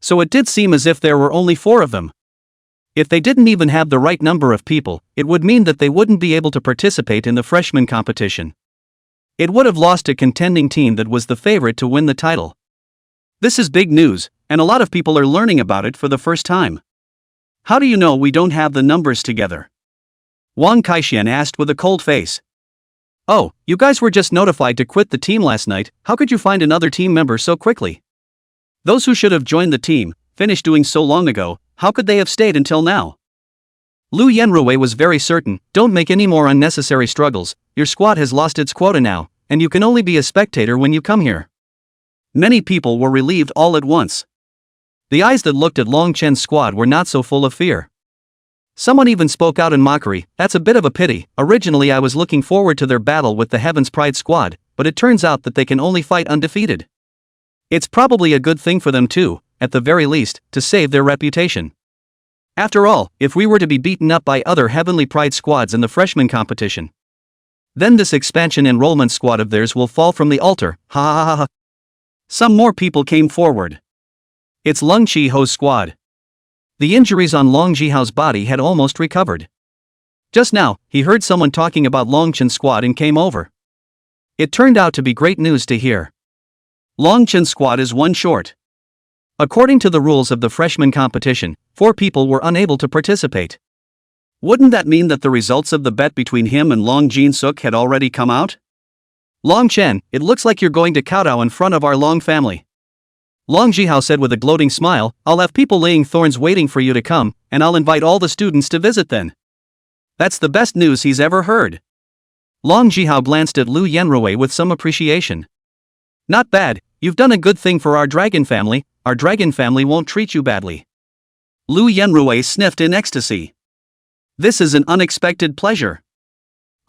So it did seem as if there were only 4 of them. If they didn't even have the right number of people, it would mean that they wouldn't be able to participate in the freshman competition. It would have lost a contending team that was the favorite to win the title. This is big news, and a lot of people are learning about it for the first time. How do you know we don't have the numbers together? Wang Kaixian asked with a cold face. Oh, you guys were just notified to quit the team last night. How could you find another team member so quickly? Those who should have joined the team, finished doing so long ago, how could they have stayed until now? Lu Yenrui was very certain. Don't make any more unnecessary struggles. Your squad has lost its quota now, and you can only be a spectator when you come here. Many people were relieved all at once. The eyes that looked at Long Chen's squad were not so full of fear. Someone even spoke out in mockery. That's a bit of a pity. Originally I was looking forward to their battle with the Heaven's Pride squad, but it turns out that they can only fight undefeated. It's probably a good thing for them too, at the very least, to save their reputation. After all, if we were to be beaten up by other Heavenly Pride squads in the freshman competition, then this expansion enrollment squad of theirs will fall from the altar. Ha ha ha ha. Some more people came forward. It's Lung Chi-ho's squad. The injuries on Long Ji-hao's body had almost recovered. Just now, he heard someone talking about Long Chen's squad and came over. It turned out to be great news to hear. Long Chen's squad is 1 short. According to the rules of the freshman competition, 4 people were unable to participate. Wouldn't that mean that the results of the bet between him and Long Jin-suk had already come out? Long Chen, it looks like you're going to kowtow in front of our Long family. Long Jihao said with a gloating smile, I'll have people laying thorns waiting for you to come, and I'll invite all the students to visit then. That's the best news he's ever heard. Long Jihao glanced at Lu Yenrui with some appreciation. Not bad, you've done a good thing for our dragon family won't treat you badly. Lu Yenrui sniffed in ecstasy. This is an unexpected pleasure.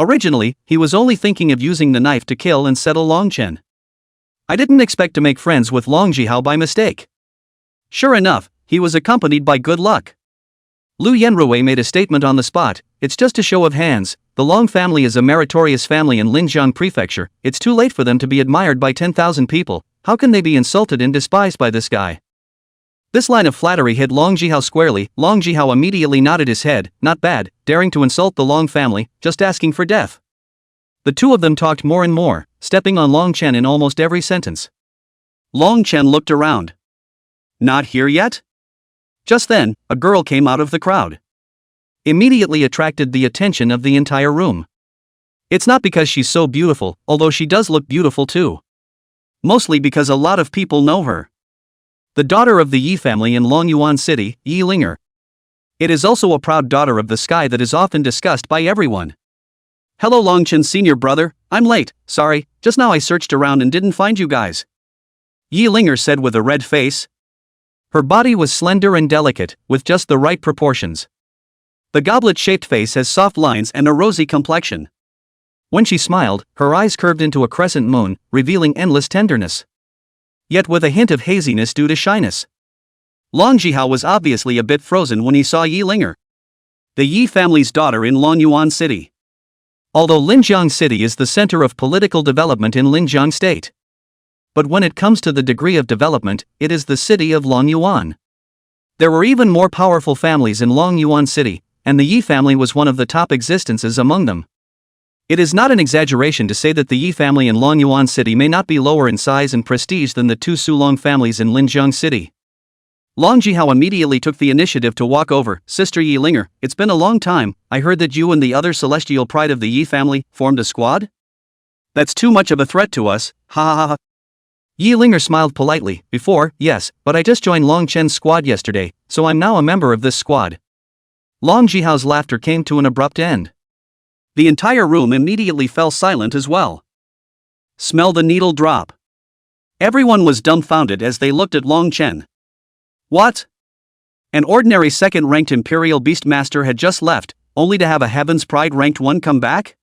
Originally, he was only thinking of using the knife to kill and settle Long Chen. I didn't expect to make friends with Long Jihao by mistake. Sure enough, he was accompanied by good luck. Lu Yenrui made a statement on the spot. It's just a show of hands, the Long family is a meritorious family in Linjiang Prefecture, it's too late for them to be admired by 10,000 people, how can they be insulted and despised by this guy? This line of flattery hit Long Jihao squarely. Long Jihao immediately nodded his head, not bad, daring to insult the Long family, just asking for death. The two of them talked more and more, stepping on Long Chen in almost every sentence. Long Chen looked around. Not here yet? Just then, a girl came out of the crowd. Immediately attracted the attention of the entire room. It's not because she's so beautiful, although she does look beautiful too. Mostly because a lot of people know her. The daughter of the Yi family in Longyuan City, Yi Linger. It is also a proud daughter of the sky that is often discussed by everyone. Hello Long Chen senior brother, I'm late, sorry, just now I searched around and didn't find you guys. Yi Linger said with a red face. Her body was slender and delicate, with just the right proportions. The goblet-shaped face has soft lines and a rosy complexion. When she smiled, her eyes curved into a crescent moon, revealing endless tenderness. Yet with a hint of haziness due to shyness. Long Jihao was obviously a bit frozen when he saw Yi Linger, the Yi family's daughter in Longyuan City. Although Linjiang City is the center of political development in Linjiang State. But when it comes to the degree of development, it is the city of Longyuan. There were even more powerful families in Longyuan City, and the Yi family was one of the top existences among them. It is not an exaggeration to say that the Yi family in Longyuan City may not be lower in size and prestige than the two Sulong families in Linjiang City. Long Jihao immediately took the initiative to walk over. Sister Yi Linger, it's been a long time, I heard that you and the other celestial pride of the Yi family formed a squad? That's too much of a threat to us, ha ha ha. Yi Linger smiled politely. Before, yes, but I just joined Long Chen's squad yesterday, so I'm now a member of this squad. Long Jihao's laughter came to an abrupt end. The entire room immediately fell silent as well. Smell the needle drop. Everyone was dumbfounded as they looked at Long Chen. What? An ordinary second-ranked Imperial Beastmaster had just left, only to have a Heaven's Pride ranked one come back?